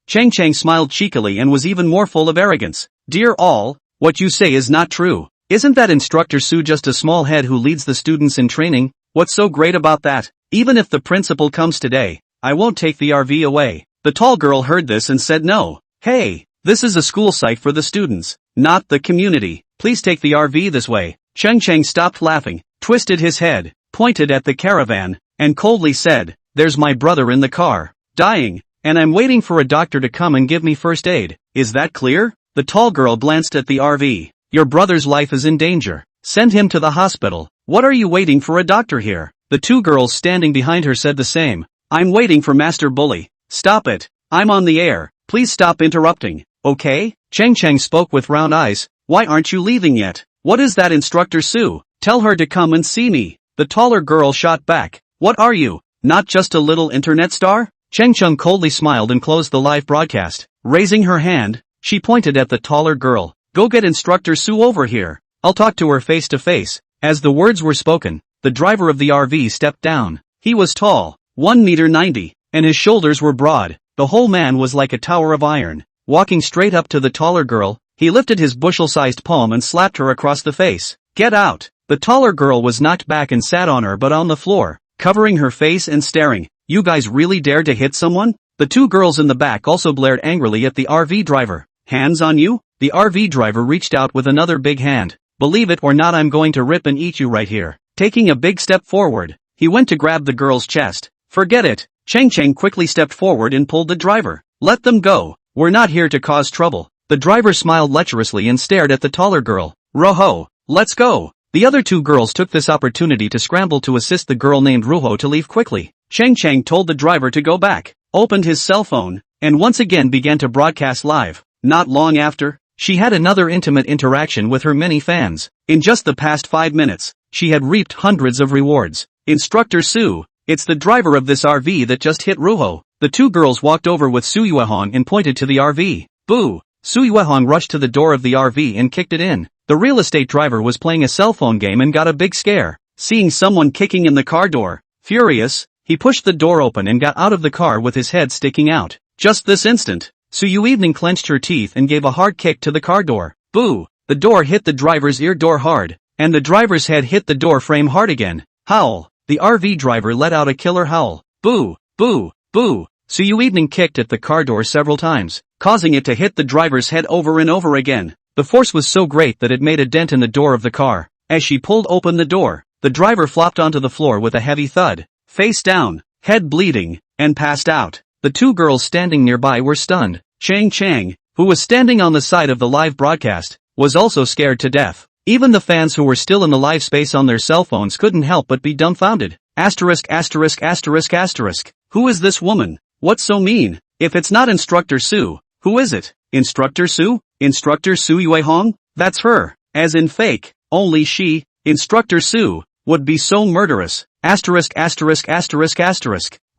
Chang smiled cheekily and was even more full of arrogance. Dear all, what you say is not true. Isn't that Instructor Su just a small head who leads the students in training? What's so great about that? Even if the principal comes today, I won't take the RV away. The tall girl heard this and said no. Hey, this is a school site for the students, not the community. Please take the RV this way. Chang stopped laughing, twisted his head, pointed at the caravan, and coldly said, there's my brother in the car, dying, and I'm waiting for a doctor to come and give me first aid. Is that clear? The tall girl glanced at the RV, Your brother's life is in danger. Send him to the hospital. What are you waiting for a doctor here? The two girls standing behind her said the same. I'm waiting for Master Bully. Stop it. I'm on the air. Please stop interrupting. Okay? Chang spoke with round eyes. Why aren't you leaving yet? What is that, Instructor Su? Tell her to come and see me. The taller girl shot back. What are you? Not just a little internet star? Chang coldly smiled and closed the live broadcast. Raising her hand, she pointed at the taller girl. Go get Instructor Su over here. I'll talk to her face to face. As the words were spoken, the driver of the RV stepped down. He was tall, 1.90 meters, and his shoulders were broad. The whole man was like a tower of iron. Walking straight up to the taller girl, he lifted his bushel-sized palm and slapped her across the face. Get out! The taller girl was knocked back and sat on her but on the floor, covering her face and staring. You guys really dared to hit someone? The two girls in the back also glared angrily at the RV driver. Hands on you? The RV driver reached out with another big hand. Believe it or not, I'm going to rip and eat you right here. Taking a big step forward, he went to grab the girl's chest. Forget it. Chang quickly stepped forward and pulled the driver. Let them go. We're not here to cause trouble. The driver smiled lecherously and stared at the taller girl. Roho, let's go. The other two girls took this opportunity to scramble to assist the girl named Ruho to leave quickly. Chang told the driver to go back, opened his cell phone, and once again began to broadcast live. Not long after, she had another intimate interaction with her many fans. In just the past 5 minutes, she had reaped hundreds of rewards. Instructor Su, it's the driver of this RV that just hit Ruho. The two girls walked over with Su Yui and pointed to the RV. Boo! Su Yui rushed to the door of the RV and kicked it in. The real estate driver was playing a cell phone game and got a big scare. Seeing someone kicking in the car door, furious, he pushed the door open and got out of the car with his head sticking out. Just this instant, Su Yui clenched her teeth and gave a hard kick to the car door. Boo! The door hit the driver's ear door hard, and the driver's head hit the door frame hard again. Howl! The RV driver let out a killer howl. Boo! Boo! Boo! Su Yui kicked at the car door several times, causing it to hit the driver's head over and over again. The force was so great that it made a dent in the door of the car. As she pulled open the door, the driver flopped onto the floor with a heavy thud, face down, head bleeding, and passed out. The two girls standing nearby were stunned. Chang, who was standing on the side of the live broadcast, was also scared to death. Even the fans who were still in the live space on their cell phones couldn't help but be dumbfounded. Asterisk. Who is this woman? What's so mean? If it's not Instructor Su, who is it? Instructor Su? Instructor Su Yui Hong? That's her. As in fake. Only she, Instructor Su, would be so murderous. Asterisk.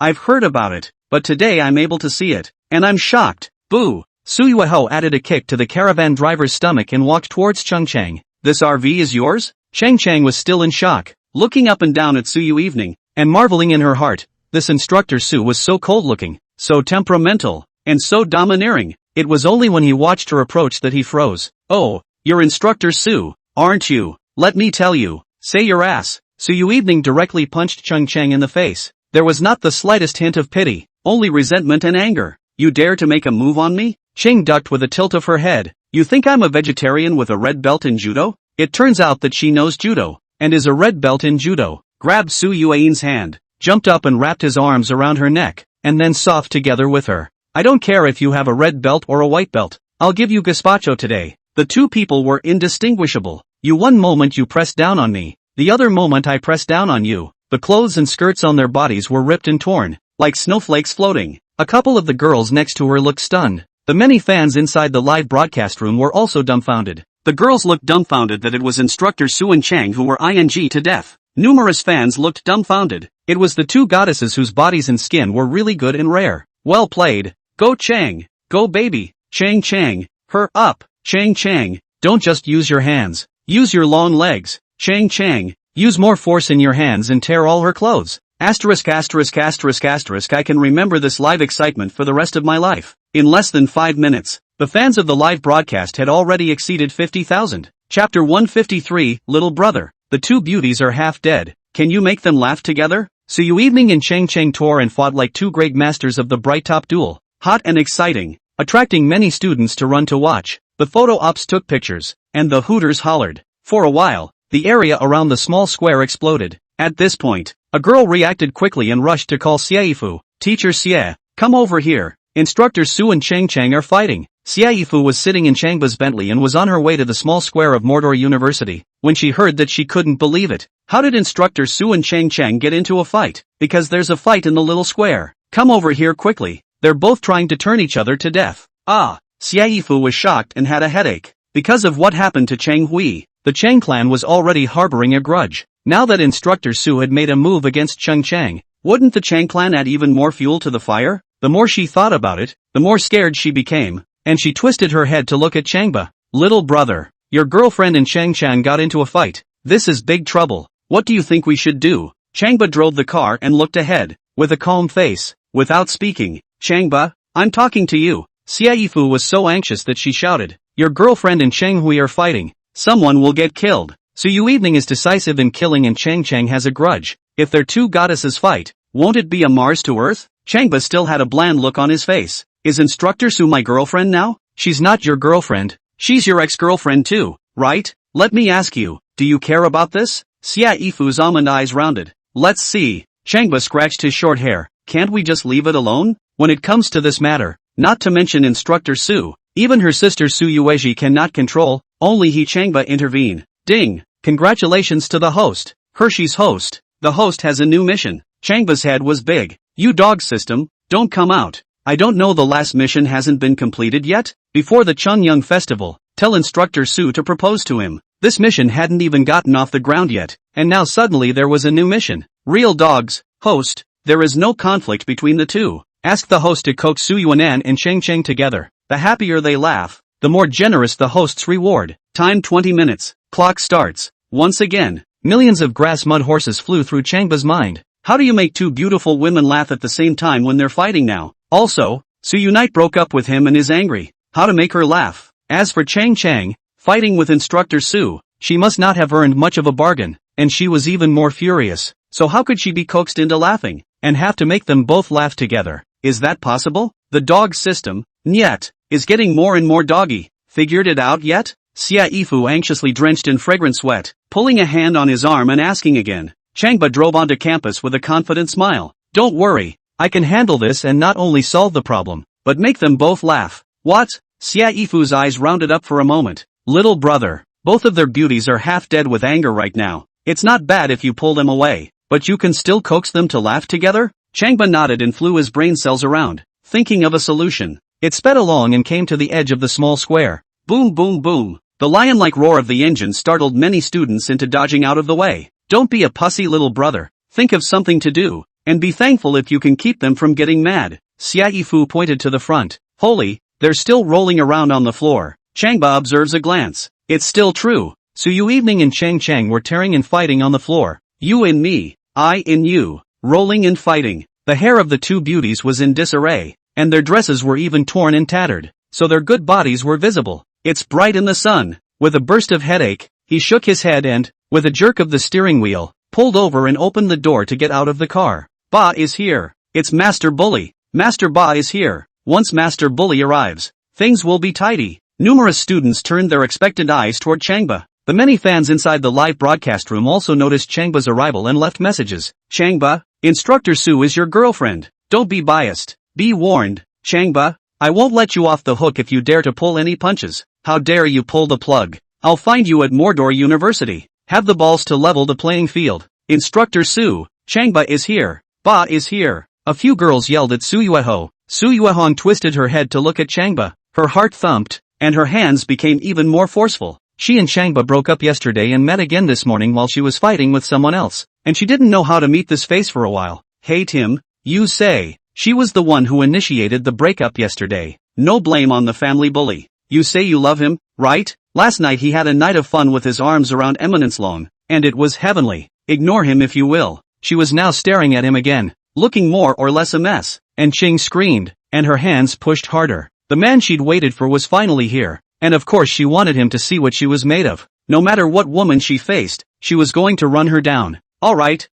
I've heard about it, but today I'm able to see it, and I'm shocked. Boo! Su Yui added a kick to the caravan driver's stomach and walked towards Chang. This RV is yours? Chang was still in shock, looking up and down at Su Yui, and marveling in her heart. This Instructor Su was so cold-looking, so temperamental, and so domineering. It was only when he watched her approach that he froze. Oh, you're Instructor Su, aren't you? Let me tell you. Say your ass. Su Yui directly punched Chang in the face. There was not the slightest hint of pity, only resentment and anger. You dare to make a move on me? Chang ducked with a tilt of her head. You think I'm a vegetarian with a red belt in judo? It turns out that she knows judo, and is a red belt in judo. Grabbed Su Yui's hand, jumped up and wrapped his arms around her neck, and then soft together with her. I don't care if you have a red belt or a white belt. I'll give you gazpacho today. The two people were indistinguishable. One moment you pressed down on me, the other moment I pressed down on you. The clothes and skirts on their bodies were ripped and torn, like snowflakes floating. A couple of the girls next to her looked stunned. The many fans inside the live broadcast room were also dumbfounded. The girls looked dumbfounded that it was Instructor Su and Chang who were ing to death. Numerous fans looked dumbfounded. It was the two goddesses whose bodies and skin were really good and rare. Well played. Go Chang. Go baby. Chang. Her up. Chang. Don't just use your hands. Use your long legs. Chang. Use more force in your hands and tear all her clothes. Asterisk. I can remember this live excitement for the rest of my life. In less than 5 minutes, the fans of the live broadcast had already exceeded 50,000. Chapter 153, Little Brother. The two beauties are half dead. Can you make them laugh together? Su Yui and Chang tore and fought like two great masters of the bright top duel. Hot and exciting, attracting many students to run to watch. The photo ops took pictures, and the hooters hollered. For a while, the area around the small square exploded. At this point, a girl reacted quickly and rushed to call Sieifu. Teacher Xie, come over here. Instructor Su and Chang are fighting. Xiaifu was sitting in Changba's Bentley and was on her way to the small square of Mordor University, when she heard that she couldn't believe it. How did Instructor Su and Chang get into a fight? Because there's a fight in the little square. Come over here quickly. They're both trying to turn each other to death. Ah! Xiaifu was shocked and had a headache. Because of what happened to Chang Hui, the Chang clan was already harboring a grudge. Now that Instructor Su had made a move against Chang, wouldn't the Chang clan add even more fuel to the fire? The more she thought about it, the more scared she became, and she twisted her head to look at Changba. Little brother, your girlfriend and Chang got into a fight. This is big trouble. What do you think we should do? Changba drove the car and looked ahead, with a calm face, without speaking. Changba, I'm talking to you. Xiaifu was so anxious that she shouted, your girlfriend and Chang Hui are fighting. Someone will get killed. Su Yui evening is decisive in killing and Chang has a grudge. If their two goddesses fight, won't it be a Mars to Earth? Changba still had a bland look on his face. Is Instructor Su my girlfriend now? She's not your girlfriend. She's your ex-girlfriend too, right? Let me ask you, do you care about this? Xiaifu's almond eyes rounded. Let's see. Changba scratched his short hair. Can't we just leave it alone? When it comes to this matter, not to mention Instructor Su, even her sister Su Yui cannot control, only he Changba intervene. Ding! Congratulations to the host. Hershey's host. The host has a new mission. Changba's head was big. You dog system, don't come out. I don't know, the last mission hasn't been completed yet? Before the Chunyang festival, tell Instructor Su to propose to him. This mission hadn't even gotten off the ground yet, and now suddenly there was a new mission. Real dogs, host, there is no conflict between the two. Ask the host to coax Su Yuanan and Chang together. The happier they laugh, the more generous the host's reward. Time 20 minutes. Clock starts. Once again, millions of grass mud horses flew through Changba's mind. How do you make two beautiful women laugh at the same time when they're fighting now? Also, Su Yunite broke up with him and is angry. How to make her laugh? As for Chang, fighting with Instructor Su, she must not have earned much of a bargain, and she was even more furious. So how could she be coaxed into laughing, and have to make them both laugh together? Is that possible? The dog system, nyet, is getting more and more doggy. Figured it out yet? Xiaifu anxiously drenched in fragrant sweat, pulling a hand on his arm and asking again. Changba drove onto campus with a confident smile. Don't worry, I can handle this and not only solve the problem, but make them both laugh. What? Xiaifu's eyes rounded up for a moment. Little brother, both of their beauties are half dead with anger right now. It's not bad if you pull them away, but you can still coax them to laugh together? Changba nodded and flew his brain cells around, thinking of a solution. It sped along and came to the edge of the small square. Boom boom boom. The lion-like roar of the engine startled many students into dodging out of the way. Don't be a pussy little brother. Think of something to do, and be thankful if you can keep them from getting mad. Xiaifu pointed to the front. Holy, they're still rolling around on the floor. Changba observes a glance. It's still true. Su Yu Evening and Chang were tearing and fighting on the floor. You in me, I in you, rolling and fighting. The hair of the two beauties was in disarray, and their dresses were even torn and tattered, so their good bodies were visible. It's bright in the sun. With a burst of headache, he shook his head and, with a jerk of the steering wheel, pulled over and opened the door to get out of the car. Ba is here. It's Master Bully. Master Ba is here. Once Master Bully arrives, things will be tidy. Numerous students turned their expectant eyes toward Changba. The many fans inside the live broadcast room also noticed Changba's arrival and left messages. Changba, Instructor Su is your girlfriend. Don't be biased. Be warned. Changba, I won't let you off the hook if you dare to pull any punches. How dare you pull the plug? I'll find you at Mordor University. Have the balls to level the playing field. Instructor Su, Changba is here. Ba is here. A few girls yelled at Su Yueho. Su Yuehong twisted her head to look at Changba. Her heart thumped, and her hands became even more forceful. She and Changba broke up yesterday and met again this morning while she was fighting with someone else, and she didn't know how to meet this face for a while. Hate him, you say? She was the one who initiated the breakup yesterday. No blame on the family bully. You say you love him, right? Last night he had a night of fun with his arms around Eminence Long, and it was heavenly. Ignore him if you will. She was now staring at him again, looking more or less a mess, and Ching screamed, and her hands pushed harder. The man she'd waited for was finally here, and of course she wanted him to see what she was made of. No matter what woman she faced, she was going to run her down. Alright.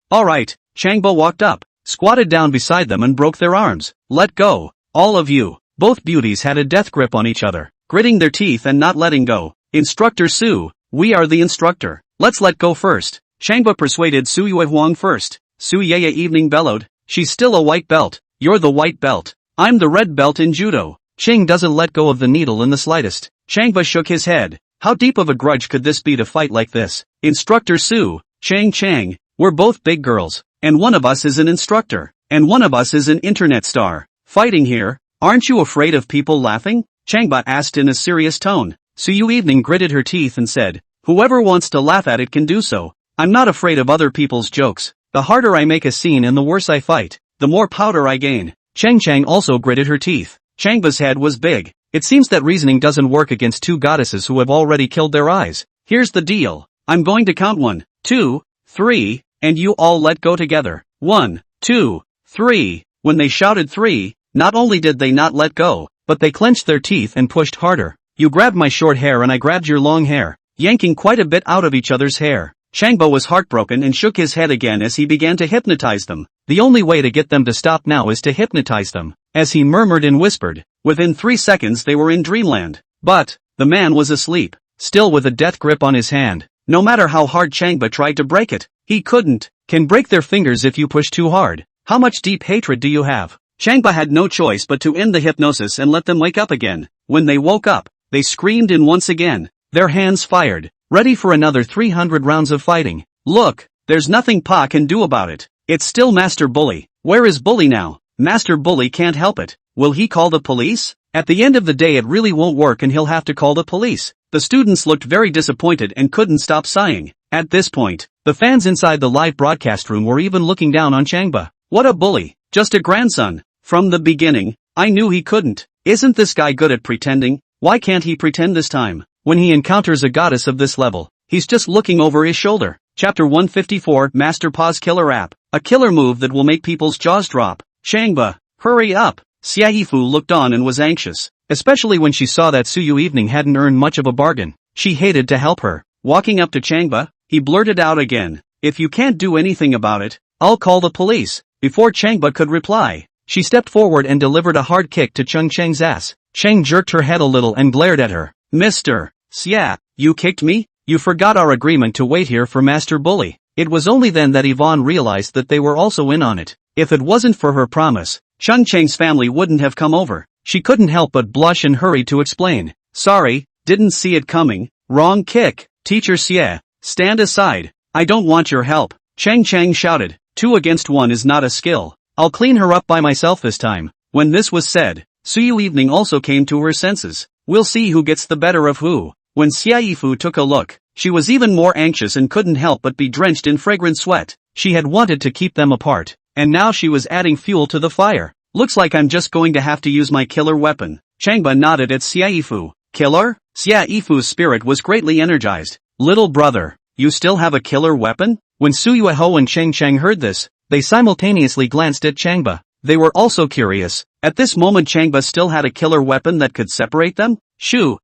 Changba walked up, squatted down beside them and broke their arms. Let go, all of you. Both beauties had a death grip on each other, gritting their teeth and not letting go. Instructor Su, we are the instructor. Let's let go first. Changba persuaded Su Yue Huang first. Su Yeye Evening bellowed. She's still a white belt. You're the white belt. I'm the red belt in judo. Chang doesn't let go of the needle in the slightest. Changba shook his head. How deep of a grudge could this be to fight like this? Instructor Su, Chang, we're both big girls, and one of us is an instructor, and one of us is an internet star. Fighting here, aren't you afraid of people laughing? Changba asked in a serious tone. Su Yui gritted her teeth and said, whoever wants to laugh at it can do so. I'm not afraid of other people's jokes. The harder I make a scene and the worse I fight, the more powder I gain. Chang also gritted her teeth. Changba's head was big. It seems that reasoning doesn't work against two goddesses who have already killed their eyes. Here's the deal. I'm going to count 1, 2, 3, and you all let go together. 1, 2, 3. When they shouted 3, not only did they not let go, but they clenched their teeth and pushed harder. You grabbed my short hair and I grabbed your long hair, yanking quite a bit out of each other's hair. Changba was heartbroken and shook his head again as he began to hypnotize them. The only way to get them to stop now is to hypnotize them. As he murmured and whispered, within 3 seconds they were in dreamland. But, the man was asleep, still with a death grip on his hand. No matter how hard Changba tried to break it, he couldn't. Can break their fingers if you push too hard. How much deep hatred do you have? Changba had no choice but to end the hypnosis and let them wake up again. When they woke up, they screamed and once again, their hands fired, ready for another 300 rounds of fighting. Look, there's nothing Pa can do about it. It's still Master Bully. Where is Bully now? Master Bully can't help it. Will he call the police? At the end of the day it really won't work and he'll have to call the police. The students looked very disappointed and couldn't stop sighing. At this point, the fans inside the live broadcast room were even looking down on Changba. What a bully. Just a grandson. From the beginning, I knew he couldn't. Isn't this guy good at pretending? Why can't he pretend this time? When he encounters a goddess of this level, he's just looking over his shoulder. Chapter 154 Master Pa's Killer App. A killer move that will make people's jaws drop. Changba, hurry up. Xiaifu looked on and was anxious, especially when she saw that Su Yui hadn't earned much of a bargain. She hated to help her. Walking up to Changba, he blurted out again, if you can't do anything about it, I'll call the police. Before Changba could reply, she stepped forward and delivered a hard kick to Chang's ass. Chang jerked her head a little and glared at her. Mr. Xia, you kicked me? You forgot our agreement to wait here for Master Bully. It was only then that Yvonne realized that they were also in on it. If it wasn't for her promise, Chang's family wouldn't have come over. She couldn't help but blush and hurried to explain. Sorry, didn't see it coming. Wrong kick. Teacher Xie, stand aside. I don't want your help. Chang shouted. 2 against 1 is not a skill. I'll clean her up by myself this time. When this was said, Su Yui also came to her senses. We'll see who gets the better of who. When Xiaifu took a look, she was even more anxious and couldn't help but be drenched in fragrant sweat. She had wanted to keep them apart, and now she was adding fuel to the fire. Looks like I'm just going to have to use my killer weapon. Changba nodded at Xiaifu. Killer? Xiaifu's spirit was greatly energized. Little brother, you still have a killer weapon? When Su Yui and Chang heard this, they simultaneously glanced at Changba. They were also curious. At this moment Changba still had a killer weapon that could separate them? Shoo.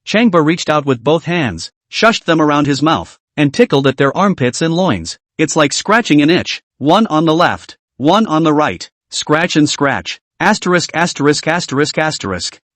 Changba reached out with both hands, shushed them around his mouth, and tickled at their armpits and loins. It's like scratching an itch. One on the left, one on the right. Scratch and scratch. Asterisk.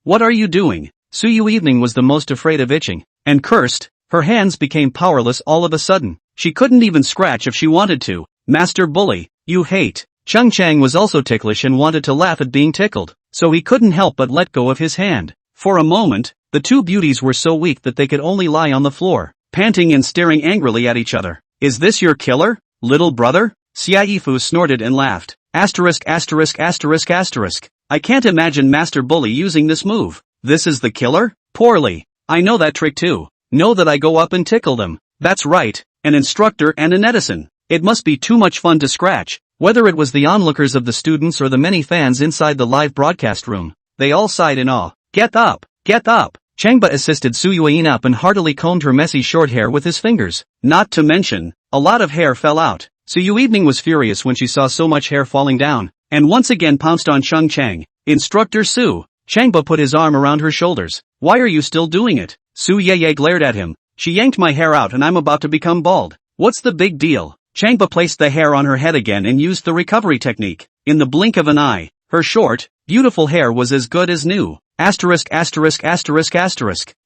What are you doing? Su Yui was the most afraid of itching, and cursed. Her hands became powerless all of a sudden. She couldn't even scratch if she wanted to. Master Bully, you hate. Chang was also ticklish and wanted to laugh at being tickled, so he couldn't help but let go of his hand. For a moment, the two beauties were so weak that they could only lie on the floor, panting and staring angrily at each other. Is this your killer, little brother? Xiaifu snorted and laughed. Asterisk. I can't imagine Master Bully using this move. This is the killer? Poorly. I know that trick too. Know that I go up and tickle them. That's right, an instructor and a netizen. It must be too much fun to scratch. Whether it was the onlookers of the students or the many fans inside the live broadcast room, they all sighed in awe. Get up! Changba assisted Su Yui up and heartily combed her messy short hair with his fingers. Not to mention, a lot of hair fell out. Su Yui was furious when she saw so much hair falling down, and once again pounced on Chang. Instructor Su. Changba put his arm around her shoulders. Why are you still doing it? Su Yui glared at him. She yanked my hair out and I'm about to become bald. What's the big deal? Changba placed the hair on her head again and used the recovery technique. In the blink of an eye, her short, beautiful hair was as good as new. Asterisk.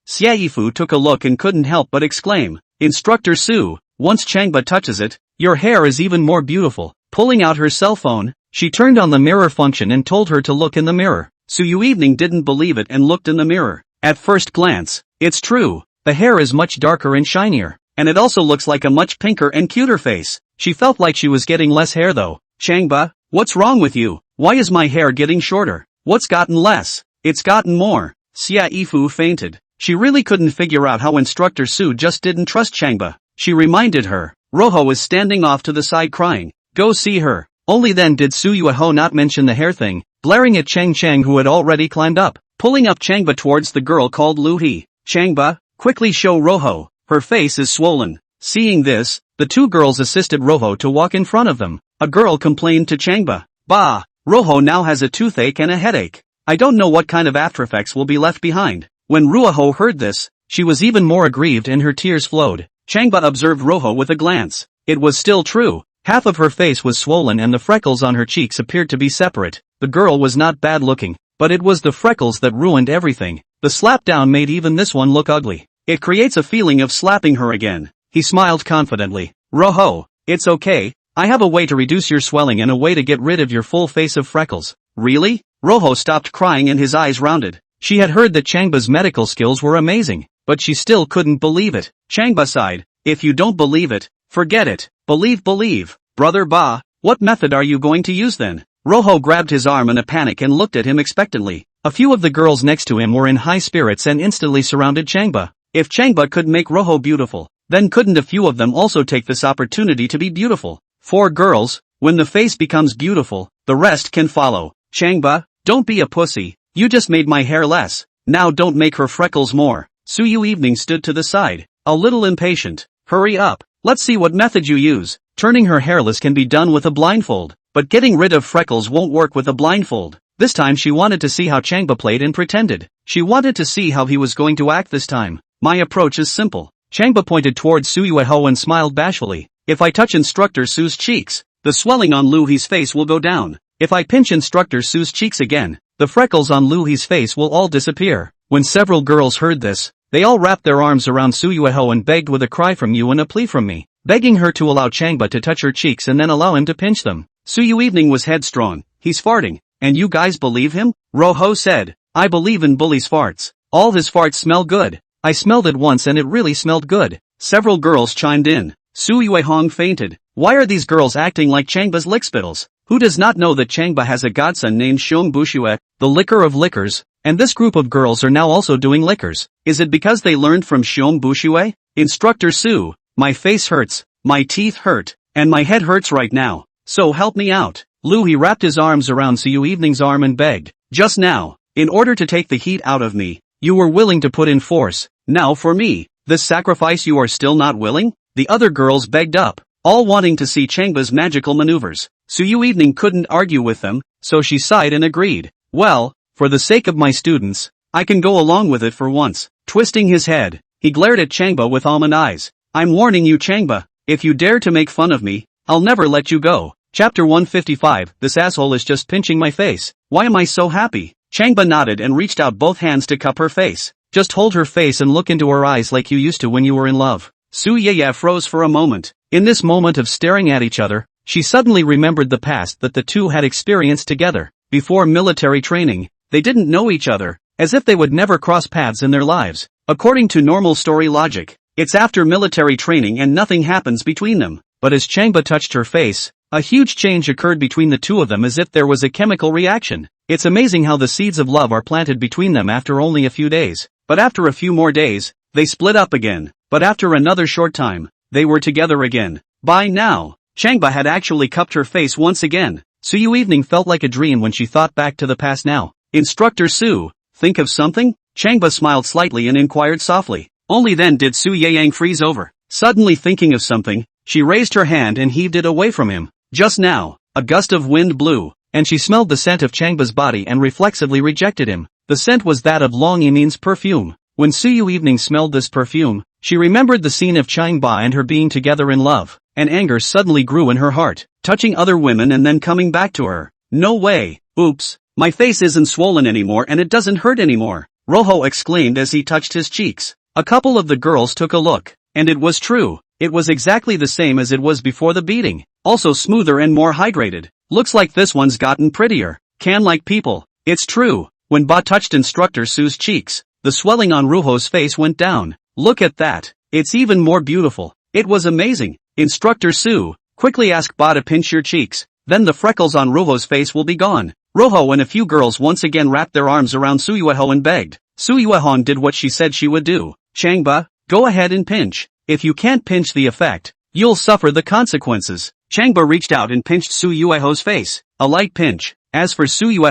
Xiaifu took a look and couldn't help but exclaim. Instructor Su, once Changba touches it, your hair is even more beautiful. Pulling out her cell phone, she turned on the mirror function and told her to look in the mirror. Su Yui didn't believe it and looked in the mirror. At first glance, it's true. The hair is much darker and shinier, and it also looks like a much pinker and cuter face. She felt like she was getting less hair though. Changba, what's wrong with you? Why is my hair getting shorter? What's gotten less? It's gotten more. Xia Yifu fainted. She really couldn't figure out how Instructor Su just didn't trust Changba. She reminded her. Roho is standing off to the side crying. Go see her. Only then did Su Yui not mention the hair thing, glaring at Chang who had already climbed up, pulling up Changba towards the girl called Lu He. Changba, quickly show Roho. Her face is swollen. Seeing this, the two girls assisted Roho to walk in front of them. A girl complained to Changba. Bah, Roho now has a toothache and a headache. I don't know what kind of aftereffects will be left behind. When Ruoho heard this, she was even more aggrieved and her tears flowed. Changba observed Roho with a glance. It was still true. Half of her face was swollen and the freckles on her cheeks appeared to be separate. The girl was not bad looking, but it was the freckles that ruined everything. The slap down made even this one look ugly. It creates a feeling of slapping her again. He smiled confidently. Roho, it's okay. I have a way to reduce your swelling and a way to get rid of your full face of freckles. Really? Roho stopped crying and his eyes rounded. She had heard that Changba's medical skills were amazing, but she still couldn't believe it. Changba sighed. If you don't believe it, forget it. Believe. Brother Ba, what method are you going to use then? Roho grabbed his arm in a panic and looked at him expectantly. A few of the girls next to him were in high spirits and instantly surrounded Changba. If Changba could make Roho beautiful, then couldn't a few of them also take this opportunity to be beautiful? For girls, when the face becomes beautiful, the rest can follow. Changba, don't be a pussy. You just made my hair less. Now don't make her freckles more. Su Yui stood to the side, a little impatient. Hurry up. Let's see what method you use. Turning her hairless can be done with a blindfold, but getting rid of freckles won't work with a blindfold. This time she wanted to see how Changba played and pretended. She wanted to see how he was going to act this time. My approach is simple. Changba pointed towards Su Yui and smiled bashfully. If I touch Instructor Su's cheeks, the swelling on Lu He's face will go down. If I pinch Instructor Su's cheeks again, the freckles on Lu He's face will all disappear. When several girls heard this, they all wrapped their arms around Su Yui and begged with a cry from you and a plea from me, begging her to allow Changba to touch her cheeks and then allow him to pinch them. Su Yui was headstrong. He's farting. And you guys believe him? Roho said. I believe in bullies' farts. All his farts smell good. I smelled it once and it really smelled good. Several girls chimed in. Su Yui fainted. Why are these girls acting like Changba's lickspittles? Who does not know that Changba has a godson named Xiong Bushue, the liquor of liquors, and this group of girls are now also doing liquors? Is it because they learned from Xiong Bushue? Instructor Su, my face hurts, my teeth hurt, and my head hurts right now, so help me out. Lu He wrapped his arms around Su Yui's arm and begged. Just now, in order to take the heat out of me, you were willing to put in force. Now for me, this sacrifice you are still not willing? The other girls begged up, all wanting to see Changba's magical maneuvers. Su Yui couldn't argue with them, so she sighed and agreed. Well, for the sake of my students, I can go along with it for once. Twisting his head, he glared at Changba with almond eyes. I'm warning you Changba, if you dare to make fun of me, I'll never let you go. Chapter 155, this asshole is just pinching my face. Why am I so happy? Changba nodded and reached out both hands to cup her face. Just hold her face and look into her eyes like you used to when you were in love. Su Yui froze for a moment. In this moment of staring at each other, she suddenly remembered the past that the two had experienced together. Before military training, they didn't know each other, as if they would never cross paths in their lives. According to normal story logic, it's after military training and nothing happens between them. But as Changba touched her face, a huge change occurred between the two of them as if there was a chemical reaction. It's amazing how the seeds of love are planted between them after only a few days. But after a few more days, they split up again. But after another short time, they were together again. By now, Changba had actually cupped her face once again. Su Yui felt like a dream when she thought back to the past now. Instructor Su, think of something? Changba smiled slightly and inquired softly. Only then did Su Yui freeze over. Suddenly thinking of something, she raised her hand and heaved it away from him. Just now, a gust of wind blew, and she smelled the scent of Changba's body and reflexively rejected him. The scent was that of Long Yimin's perfume. When Su Yui smelled this perfume, she remembered the scene of Changba and her being together in love, and anger suddenly grew in her heart, touching other women and then coming back to her. No way. Oops, my face isn't swollen anymore and it doesn't hurt anymore, Roho exclaimed as he touched his cheeks. A couple of the girls took a look, and it was true. It was exactly the same as it was before the beating, also smoother and more hydrated. Looks like this one's gotten prettier. Can like people. It's true. When Ba touched Instructor Su's cheeks, the swelling on Ruho's face went down. Look at that. It's even more beautiful. It was amazing. Instructor Su, quickly ask Ba to pinch your cheeks. Then the freckles on Ruho's face will be gone. Ruho and a few girls once again wrapped their arms around Su Yui and begged. Su Yui did what she said she would do. Changba, go ahead and pinch. If you can't pinch the effect, you'll suffer the consequences. Changba reached out and pinched Su Yui's face. A light pinch. As for Su Yui,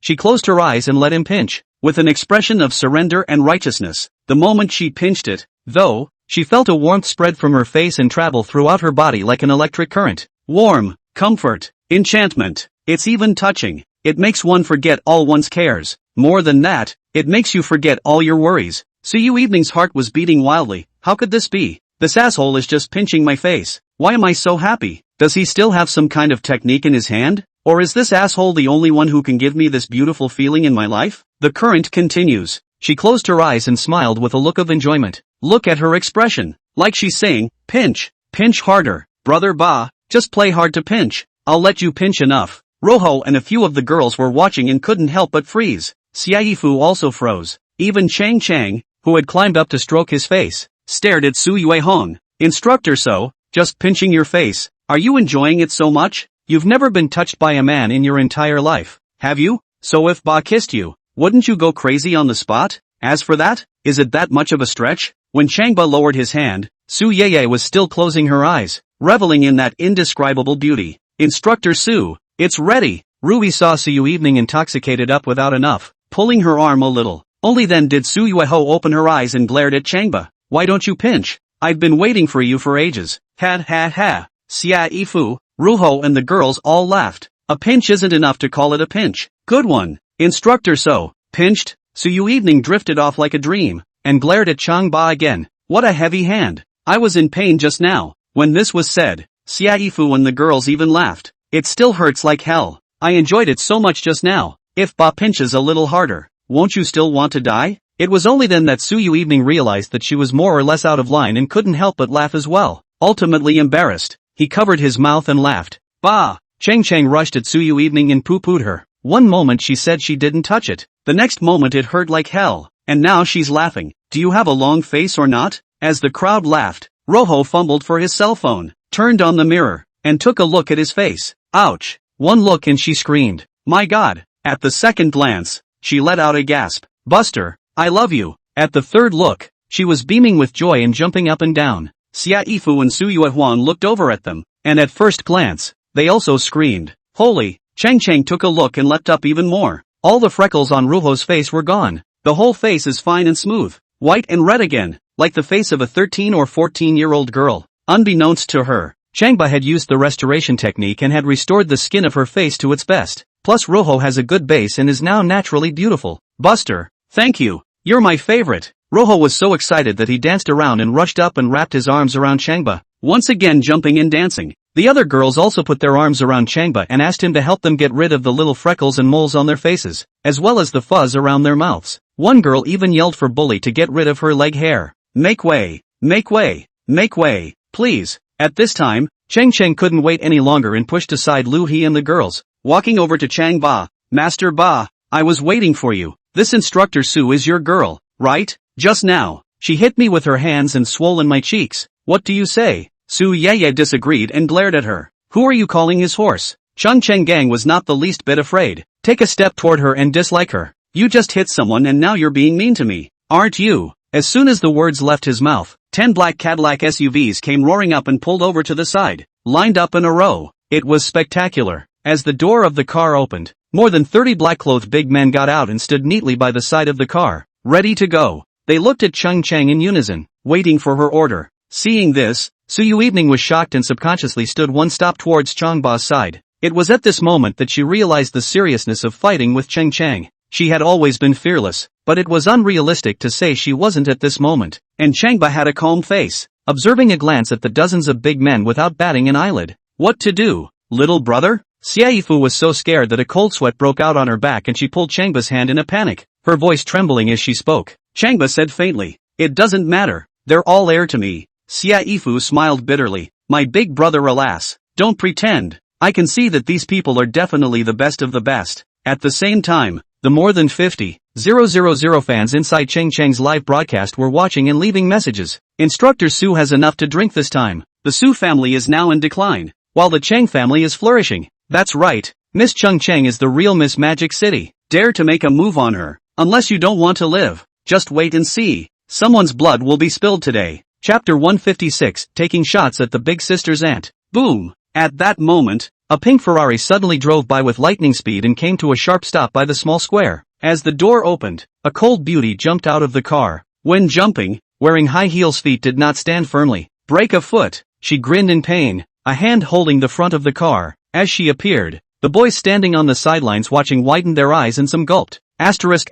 she closed her eyes and let him pinch. With an expression of surrender and righteousness. The moment she pinched it, though, she felt a warmth spread from her face and travel throughout her body like an electric current. Warm, comfort, enchantment. It's even touching. It makes one forget all one's cares. More than that, it makes you forget all your worries. Su Yui's heart was beating wildly. How could this be? This asshole is just pinching my face. Why am I so happy? Does he still have some kind of technique in his hand? Or is this asshole the only one who can give me this beautiful feeling in my life? The current continues. She closed her eyes and smiled with a look of enjoyment. Look at her expression. Like she's saying, pinch, pinch harder. Brother Ba, just play hard to pinch. I'll let you pinch enough. Roho and a few of the girls were watching and couldn't help but freeze. Xiaifu also froze. Even Chang, who had climbed up to stroke his face, stared at Su Yui. Instructor So, just pinching your face. Are you enjoying it so much? You've never been touched by a man in your entire life, have you? So if Ba kissed you, wouldn't you go crazy on the spot? As for that, is it that much of a stretch? When Changba lowered his hand, Su Yui was still closing her eyes, reveling in that indescribable beauty. Instructor Su, it's ready. Ruby saw Su Yui intoxicated up without enough, pulling her arm a little. Only then did Su Yui open her eyes and glared at Changba. Why don't you pinch? I've been waiting for you for ages. Ha ha ha. Xiaifu, Ruho and the girls all laughed. A pinch isn't enough to call it a pinch. Good one. Instructor So, pinched? Su Yui drifted off like a dream, and glared at Changba again. What a heavy hand. I was in pain just now. When this was said, Xiaifu and the girls even laughed. It still hurts like hell. I enjoyed it so much just now. If Ba pinches a little harder, won't you still want to die? It was only then that Su Yui realized that she was more or less out of line and couldn't help but laugh as well. Ultimately embarrassed, he covered his mouth and laughed. Ba! Chang rushed at Su Yui and poo-pooed her. One moment she said she didn't touch it. The next moment it hurt like hell. And now she's laughing. Do you have a long face or not? As the crowd laughed, Roho fumbled for his cell phone, turned on the mirror, and took a look at his face. Ouch! One look and she screamed. My God! At the second glance, she let out a gasp. Buster, I love you. At the third look, she was beaming with joy and jumping up and down. Xiaifu and Su Yui looked over at them, and at first glance, they also screamed. Holy! Chang took a look and leapt up even more. All the freckles on Ruho's face were gone. The whole face is fine and smooth, white and red again, like the face of a 13 or 14-year-old girl. Unbeknownst to her, Changba had used the restoration technique and had restored the skin of her face to its best. Plus Roho has a good base and is now naturally beautiful. Buster, thank you. You're my favorite. Roho was so excited that he danced around and rushed up and wrapped his arms around Changba, once again jumping and dancing. The other girls also put their arms around Changba and asked him to help them get rid of the little freckles and moles on their faces, as well as the fuzz around their mouths. One girl even yelled for Bully to get rid of her leg hair. Make way, make way, make way, please. At this time, Chang couldn't wait any longer and pushed aside Lu He and the girls, walking over to Chang Ba. Master Ba, I was waiting for you. This Instructor Su is your girl, right? Just now, she hit me with her hands and swollen my cheeks. What do you say? Su Yui disagreed and glared at her. Who are you calling his horse? Chung Gang was not the least bit afraid. Take a step toward her and dislike her. You just hit someone and now you're being mean to me, aren't you? As soon as the words left his mouth, 10 black Cadillac SUVs came roaring up and pulled over to the side, lined up in a row. It was spectacular. As the door of the car opened, more than 30 black-clothed big men got out and stood neatly by the side of the car, ready to go. They looked at Chung in unison, waiting for her order. Seeing this, Su Yui was shocked and subconsciously stood one step towards Changba's side. It was at this moment that she realized the seriousness of fighting with Chang. She had always been fearless, but it was unrealistic to say she wasn't at this moment. And Changba had a calm face, observing a glance at the dozens of big men without batting an eyelid. What to do, little brother? Xiaifu was so scared that a cold sweat broke out on her back and she pulled Changba's hand in a panic, her voice trembling as she spoke. Changba said faintly, it doesn't matter, they're all heir to me. Xiaifu smiled bitterly. My big brother, alas, don't pretend. I can see that these people are definitely the best of the best. At the same time, The more than 50,000 fans inside Chang Chang's live broadcast were watching and leaving messages. Instructor Su has enough to drink this time. The Su family is now in decline, while the Chang family is flourishing. That's right, Miss Chung Chang is the real Miss Magic City. Dare to make a move on her, unless you don't want to live. Just wait and see. Someone's blood will be spilled today. Chapter 156, Taking Shots at the Big Sister's Aunt. Boom! At that moment, a pink Ferrari suddenly drove by with lightning speed and came to a sharp stop by the small square. As the door opened, a cold beauty jumped out of the car. When jumping, wearing high heels, feet did not stand firmly. Break a foot. She grinned in pain, a hand holding the front of the car. As she appeared, the boys standing on the sidelines watching widened their eyes and some gulped. Asterisk.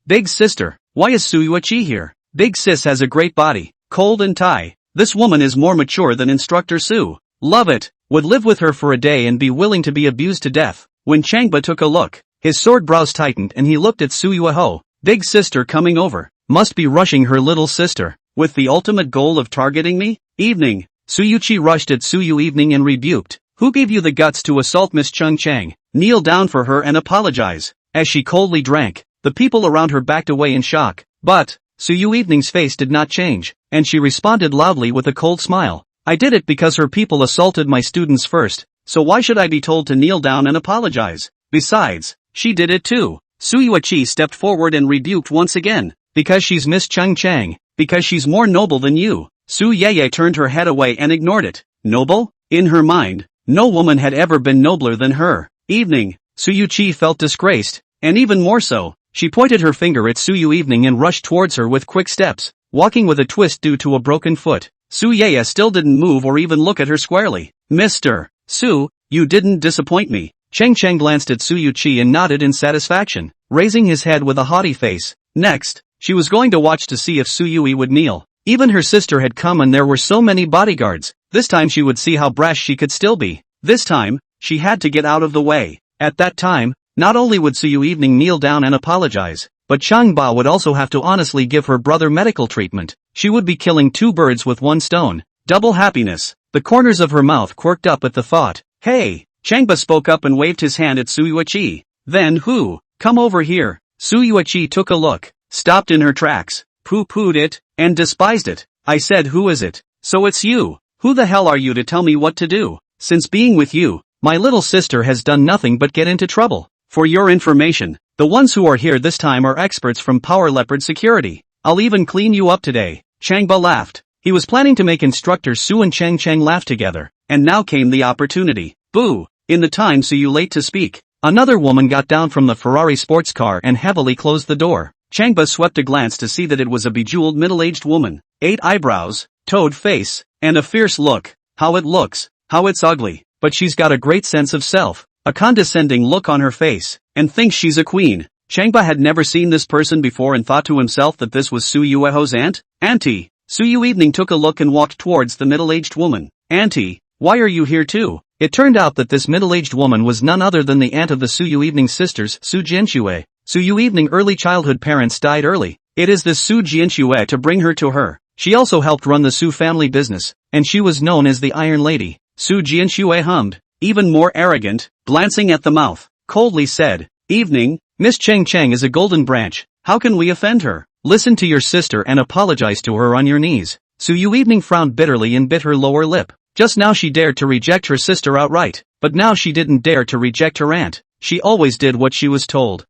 Big sister, why is Su Yui here? Big sis has a great body, cold and Thai. This woman is more mature than Instructor Su. Love it. Would live with her for a day and be willing to be abused to death. When Changba took a look, his sword brows tightened and he looked at Su Yui. Big sister coming over. Must be rushing her little sister. With the ultimate goal of targeting me? Evening. Su Yui rushed at Su Yui evening and rebuked. Who gave you the guts to assault Miss Chung Chang? Kneel down for her and apologize. As she coldly drank, the people around her backed away in shock. But Su Yui evening's face did not change, and she responded loudly with a cold smile. I did it because her people assaulted my students first, so why should I be told to kneel down and apologize? Besides, she did it too. Su Yui stepped forward and rebuked once again. Because she's Miss Chung Chang. Because she's more noble than you. Su Yui turned her head away and ignored it. Noble? In her mind, no woman had ever been nobler than her. Evening. Su Yui felt disgraced, and even more so. She pointed her finger at Su Yui evening and rushed towards her with quick steps, walking with a twist due to a broken foot. Su Yui still didn't move or even look at her squarely. Mr. Su, you didn't disappoint me. Chang Chang glanced at Su Yui and nodded in satisfaction, raising his head with a haughty face. Next, she was going to watch to see if Su Yui would kneel. Even her sister had come and there were so many bodyguards. This time she would see how brash she could still be. This time, she had to get out of the way. At that time, not only would Su Yui evening kneel down and apologize, but Chang Ba would also have to honestly give her brother medical treatment. She would be killing two birds with one stone. Double happiness. The corners of her mouth quirked up at the thought. Hey! Changba spoke up and waved his hand at Su Yui. Then who? Come over here. Su Yui took a look, stopped in her tracks, pooh-poohed it, and despised it. I said who is it? So it's you. Who the hell are you to tell me what to do? Since being with you, my little sister has done nothing but get into trouble. For your information, the ones who are here this time are experts from Power Leopard Security. I'll even clean you up today. Changba laughed. He was planning to make Instructor Su and Chang Chang laugh together, and now came the opportunity. Boo! In the time Su Yui late to speak, another woman got down from the Ferrari sports car and heavily closed the door. Changba swept a glance to see that it was a bejeweled middle-aged woman. 8 eyebrows, toad face, and a fierce look. How it looks, how it's ugly, but she's got a great sense of self, a condescending look on her face, and thinks she's a queen. Changba had never seen this person before and thought to himself that this was Su Yui's aunt. Auntie. Su Yui evening took a look and walked towards the middle-aged woman. Auntie, why are you here too? It turned out that this middle-aged woman was none other than the aunt of the Su Yui evening sisters, Su Jianxue. Su Yui evening early childhood parents died early. It is this Su Jianxue to bring her to her. She also helped run the Su family business, and she was known as the Iron Lady. Su Jianxue hummed, even more arrogant, glancing at the mouth, coldly said, Evening, Miss Chang Chang is a golden branch. How can we offend her? Listen to your sister and apologize to her on your knees. Su Yui evening frowned bitterly and bit her lower lip. Just now she dared to reject her sister outright, but now she didn't dare to reject her aunt. She always did what she was told.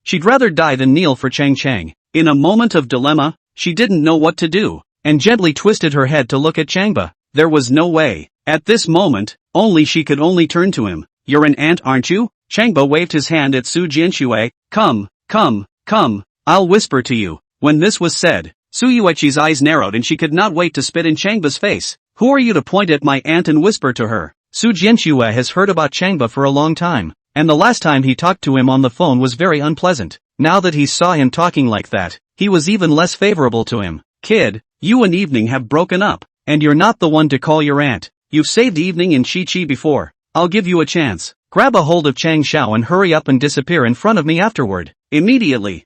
She'd rather die than kneel for Chang Chang. In a moment of dilemma, she didn't know what to do, and gently twisted her head to look at Changba. There was no way. At this moment, she could only turn to him. You're an aunt, aren't you? Changba waved his hand at Su Jianxue. Come, I'll whisper to you. When this was said, Su Yui's eyes narrowed and she could not wait to spit in Changba's face. Who are you to point at my aunt and whisper to her? Su Jianxue has heard about Changba for a long time, and the last time he talked to him on the phone was very unpleasant. Now that he saw him talking like that, he was even less favorable to him. Kid, you and Evening have broken up, and you're not the one to call your aunt. You've saved Evening and Chi-Chi before. I'll give you a chance. Grab a hold of Chang Xiao and hurry up and disappear in front of me afterward. Immediately.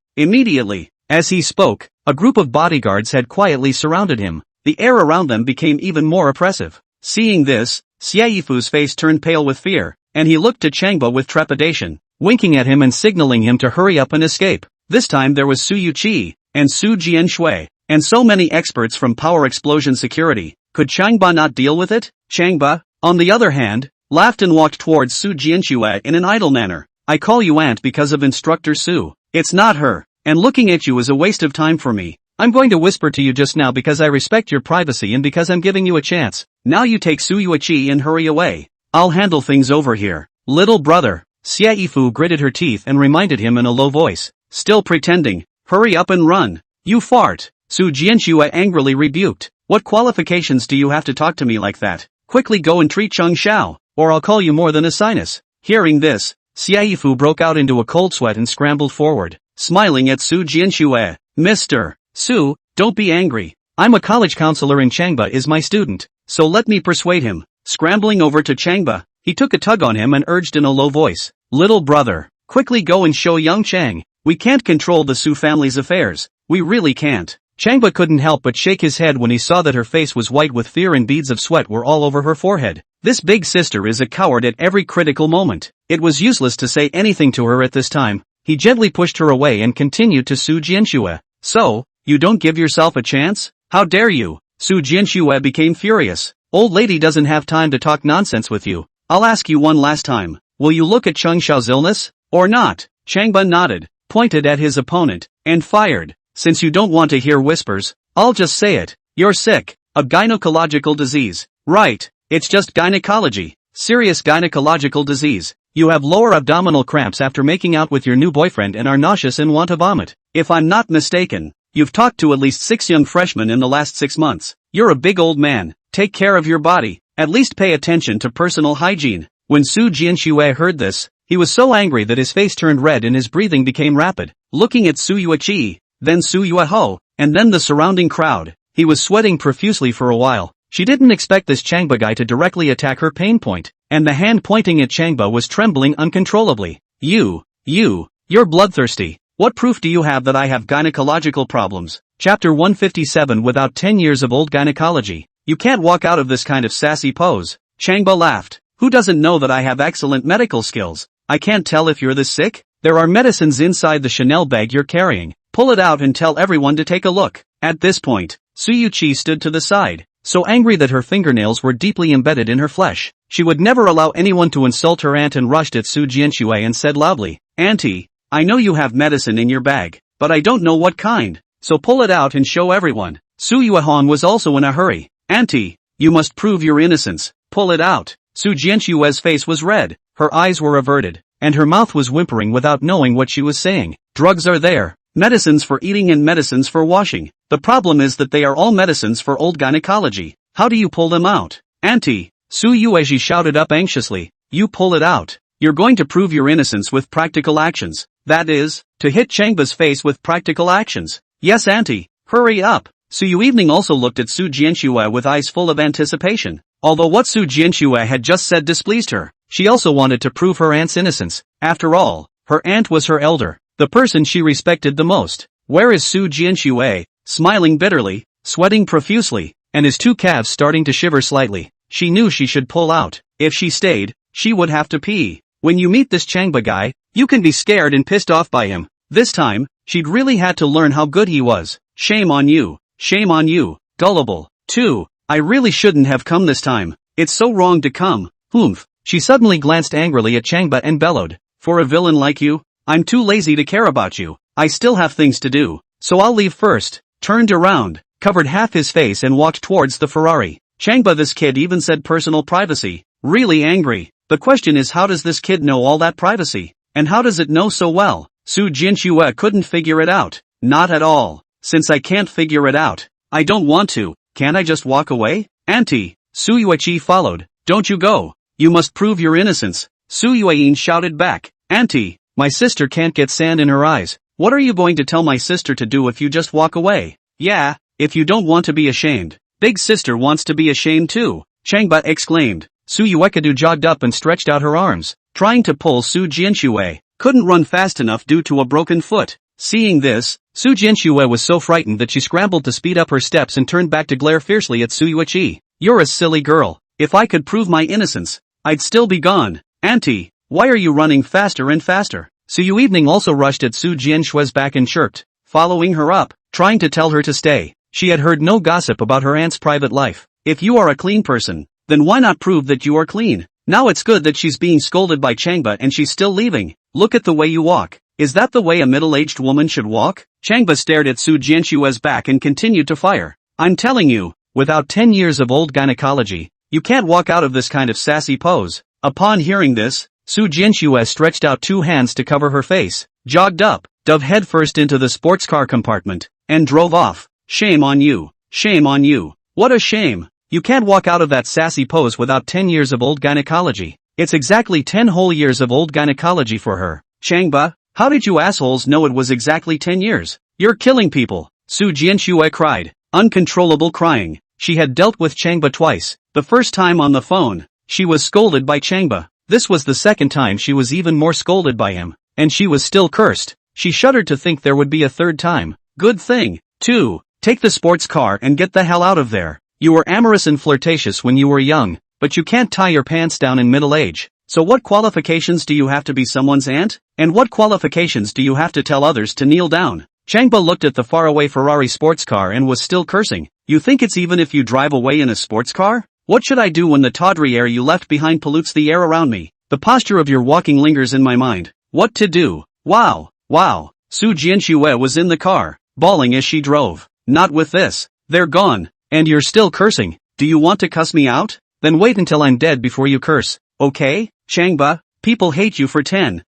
As he spoke, a group of bodyguards had quietly surrounded him. The air around them became even more oppressive. Seeing this, Xie Yifu's face turned pale with fear, and he looked to Changba with trepidation, winking at him and signaling him to hurry up and escape. This time there was Su Yui, and Su Jianshui, and so many experts from Power Explosion Security. Could Changba not deal with it? Changba, on the other hand, laughed and walked towards Su Jianshui in an idle manner. I call you aunt because of Instructor Su. It's not her, and looking at you is a waste of time for me. I'm going to whisper to you just now because I respect your privacy and because I'm giving you a chance. Now you take Su Yui and hurry away. I'll handle things over here. Little brother. Xie Yifu gritted her teeth and reminded him in a low voice. Still pretending. Hurry up and run. You fart. Su Jianshui angrily rebuked. What qualifications do you have to talk to me like that? Quickly go and treat Cheng Xiao, or I'll call you more than a sinus. Hearing this, Xie Yifu broke out into a cold sweat and scrambled forward, smiling at Su Jianshui. Mr. Su, don't be angry. I'm a college counselor and Changba is my student, so let me persuade him. Scrambling over to Changba, he took a tug on him and urged in a low voice. Little brother, quickly go and show young Chang. We can't control the Su family's affairs. We really can't. Changba couldn't help but shake his head when he saw that her face was white with fear and beads of sweat were all over her forehead. This big sister is a coward at every critical moment. It was useless to say anything to her at this time. He gently pushed her away and continued to Su Jianshui. So, you don't give yourself a chance? How dare you? Su Jianshui became furious. Old lady doesn't have time to talk nonsense with you. I'll ask you one last time. Will you look at Cheng Xiao's illness? Or not? Changba nodded, pointed at his opponent, and fired. Since you don't want to hear whispers, I'll just say it. You're sick. A gynecological disease. Right. It's just gynecology. Serious gynecological disease. You have lower abdominal cramps after making out with your new boyfriend and are nauseous and want to vomit. If I'm not mistaken, you've talked to at least 6 young freshmen in the last 6 months. You're a big old man. Take care of your body. At least pay attention to personal hygiene. When Su Jianshui heard this, he was so angry that his face turned red and his breathing became rapid. Looking at Su Yui, then Su Yuho, and then the surrounding crowd, he was sweating profusely for a while. She didn't expect this Changba guy to directly attack her pain point, and the hand pointing at Changba was trembling uncontrollably. You're bloodthirsty. What proof do you have that I have gynecological problems? Chapter 157. Without 10 years of old gynecology, you can't walk out of this kind of sassy pose. Changba laughed. Who doesn't know that I have excellent medical skills? I can't tell if you're this sick. There are medicines inside the Chanel bag you're carrying. Pull it out and tell everyone to take a look. At this point, Su Yui stood to the side, so angry that her fingernails were deeply embedded in her flesh. She would never allow anyone to insult her aunt and rushed at Su Jianshui and said loudly, Auntie, I know you have medicine in your bag, but I don't know what kind, so pull it out and show everyone. Su Yuhan was also in a hurry. Auntie, you must prove your innocence. Pull it out. Su Jianshui's face was red, her eyes were averted, and her mouth was whimpering without knowing what she was saying. Drugs are there. Medicines for eating and medicines for washing. The problem is that they are all medicines for old gynecology. How do you pull them out? Auntie, Su Yui shouted up anxiously. You pull it out. You're going to prove your innocence with practical actions. That is, to hit Changba's face with practical actions. Yes, Auntie, hurry up. Su Yui also looked at Su Jianshui with eyes full of anticipation. Although what Su Jianshui had just said displeased her, she also wanted to prove her aunt's innocence. After all, her aunt was her elder, the person she respected the most. Where is Su Jianshui? Smiling bitterly, sweating profusely, and his 2 calves starting to shiver slightly. She knew she should pull out. If she stayed, she would have to pee. When you meet this Changba guy, you can be scared and pissed off by him. This time, she'd really had to learn how good he was. Shame on you. Shame on you. Gullible. 2. I really shouldn't have come this time. It's so wrong to come. Oomph. She suddenly glanced angrily at Changba and bellowed. For a villain like you, I'm too lazy to care about you. I still have things to do, so I'll leave first. Turned around, covered half his face and walked towards the Ferrari. Changba, this kid even said personal privacy. Really angry. The question is, how does this kid know all that privacy? And how does it know so well? Su Jianshui couldn't figure it out. Not at all. Since I can't figure it out, I don't want to. Can't I just walk away? Auntie, Su Yui followed. Don't you go. You must prove your innocence. Su Yui shouted back. Auntie, my sister can't get sand in her eyes. What are you going to tell my sister to do if you just walk away? Yeah, if you don't want to be ashamed. Big sister wants to be ashamed too. Changba exclaimed. Su Yuekadu jogged up and stretched out her arms, trying to pull Su Jianshui. Couldn't run fast enough due to a broken foot. Seeing this, Su Jianshui was so frightened that she scrambled to speed up her steps and turned back to glare fiercely at Su Yui. You're a silly girl. If I could prove my innocence, I'd still be gone. Auntie, why are you running faster and faster? Su Yui also rushed at Su Jianshui's back and chirped, following her up, trying to tell her to stay. She had heard no gossip about her aunt's private life. If you are a clean person, then why not prove that you are clean? Now it's good that she's being scolded by Changba and she's still leaving. Look at the way you walk. Is that the way a middle-aged woman should walk? Changba stared at Su Jianshui's back and continued to fire. I'm telling you, without 10 years of old gynecology, you can't walk out of this kind of sassy pose. Upon hearing this, Su Jianxue stretched out 2 hands to cover her face, jogged up, dove headfirst into the sports car compartment, and drove off. Shame on you. Shame on you. What a shame. You can't walk out of that sassy pose without 10 years of old gynecology. It's exactly 10 whole years of old gynecology for her. Changba, how did you assholes know it was exactly 10 years? You're killing people. Su Jianxue cried, uncontrollable crying. She had dealt with Changba twice. The first time on the phone, she was scolded by Changba. This was the second time she was even more scolded by him. And she was still cursed. She shuddered to think there would be a third time. Good thing. 2. Take the sports car and get the hell out of there. You were amorous and flirtatious when you were young, but you can't tie your pants down in middle age. So what qualifications do you have to be someone's aunt? And what qualifications do you have to tell others to kneel down? Changba looked at the faraway Ferrari sports car and was still cursing. You think it's even if you drive away in a sports car? What should I do when the tawdry air you left behind pollutes the air around me? The posture of your walking lingers in my mind. What to do? Wow. Wow. Su Jianxue was in the car, bawling as she drove. Not with this. They're gone. And you're still cursing. Do you want to cuss me out? Then wait until I'm dead before you curse. Okay? Changba, people hate you for 10,000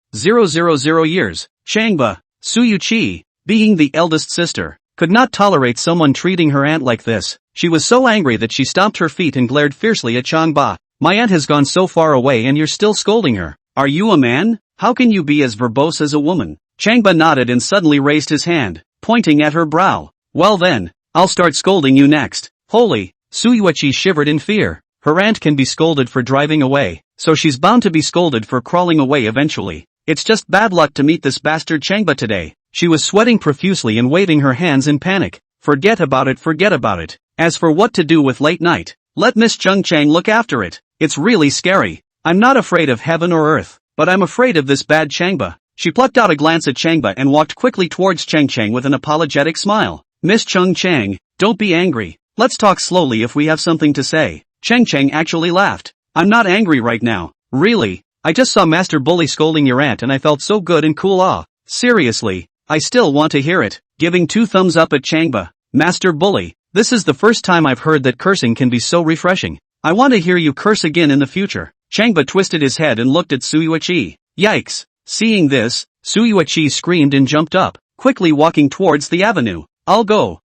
years. Changba, Su Yui, being the eldest sister, could not tolerate someone treating her aunt like this. She was so angry that she stomped her feet and glared fiercely at Changba. My aunt has gone so far away and you're still scolding her. Are you a man? How can you be as verbose as a woman? Changba nodded and suddenly raised his hand, pointing at her brow. Well then, I'll start scolding you next. Holy, Su Yui shivered in fear. Her aunt can be scolded for driving away, so she's bound to be scolded for crawling away eventually. It's just bad luck to meet this bastard Changba today. She was sweating profusely and waving her hands in panic. Forget about it, forget about it. As for what to do with late night, let Miss Chung Chang look after it. It's really scary. I'm not afraid of heaven or earth, but I'm afraid of this bad Changba. She plucked out a glance at Changba and walked quickly towards Chang Chang with an apologetic smile. Miss Chung Chang, don't be angry. Let's talk slowly if we have something to say. Chang Chang actually laughed. I'm not angry right now. Really, I just saw Master Bully scolding your aunt and I felt so good and cool. Seriously, I still want to hear it. Giving 2 thumbs up at Changba. Master Bully, this is the first time I've heard that cursing can be so refreshing. I want to hear you curse again in the future. Changba twisted his head and looked at Su Yui. Yikes. Seeing this, Su Yui screamed and jumped up, quickly walking towards the avenue. I'll go.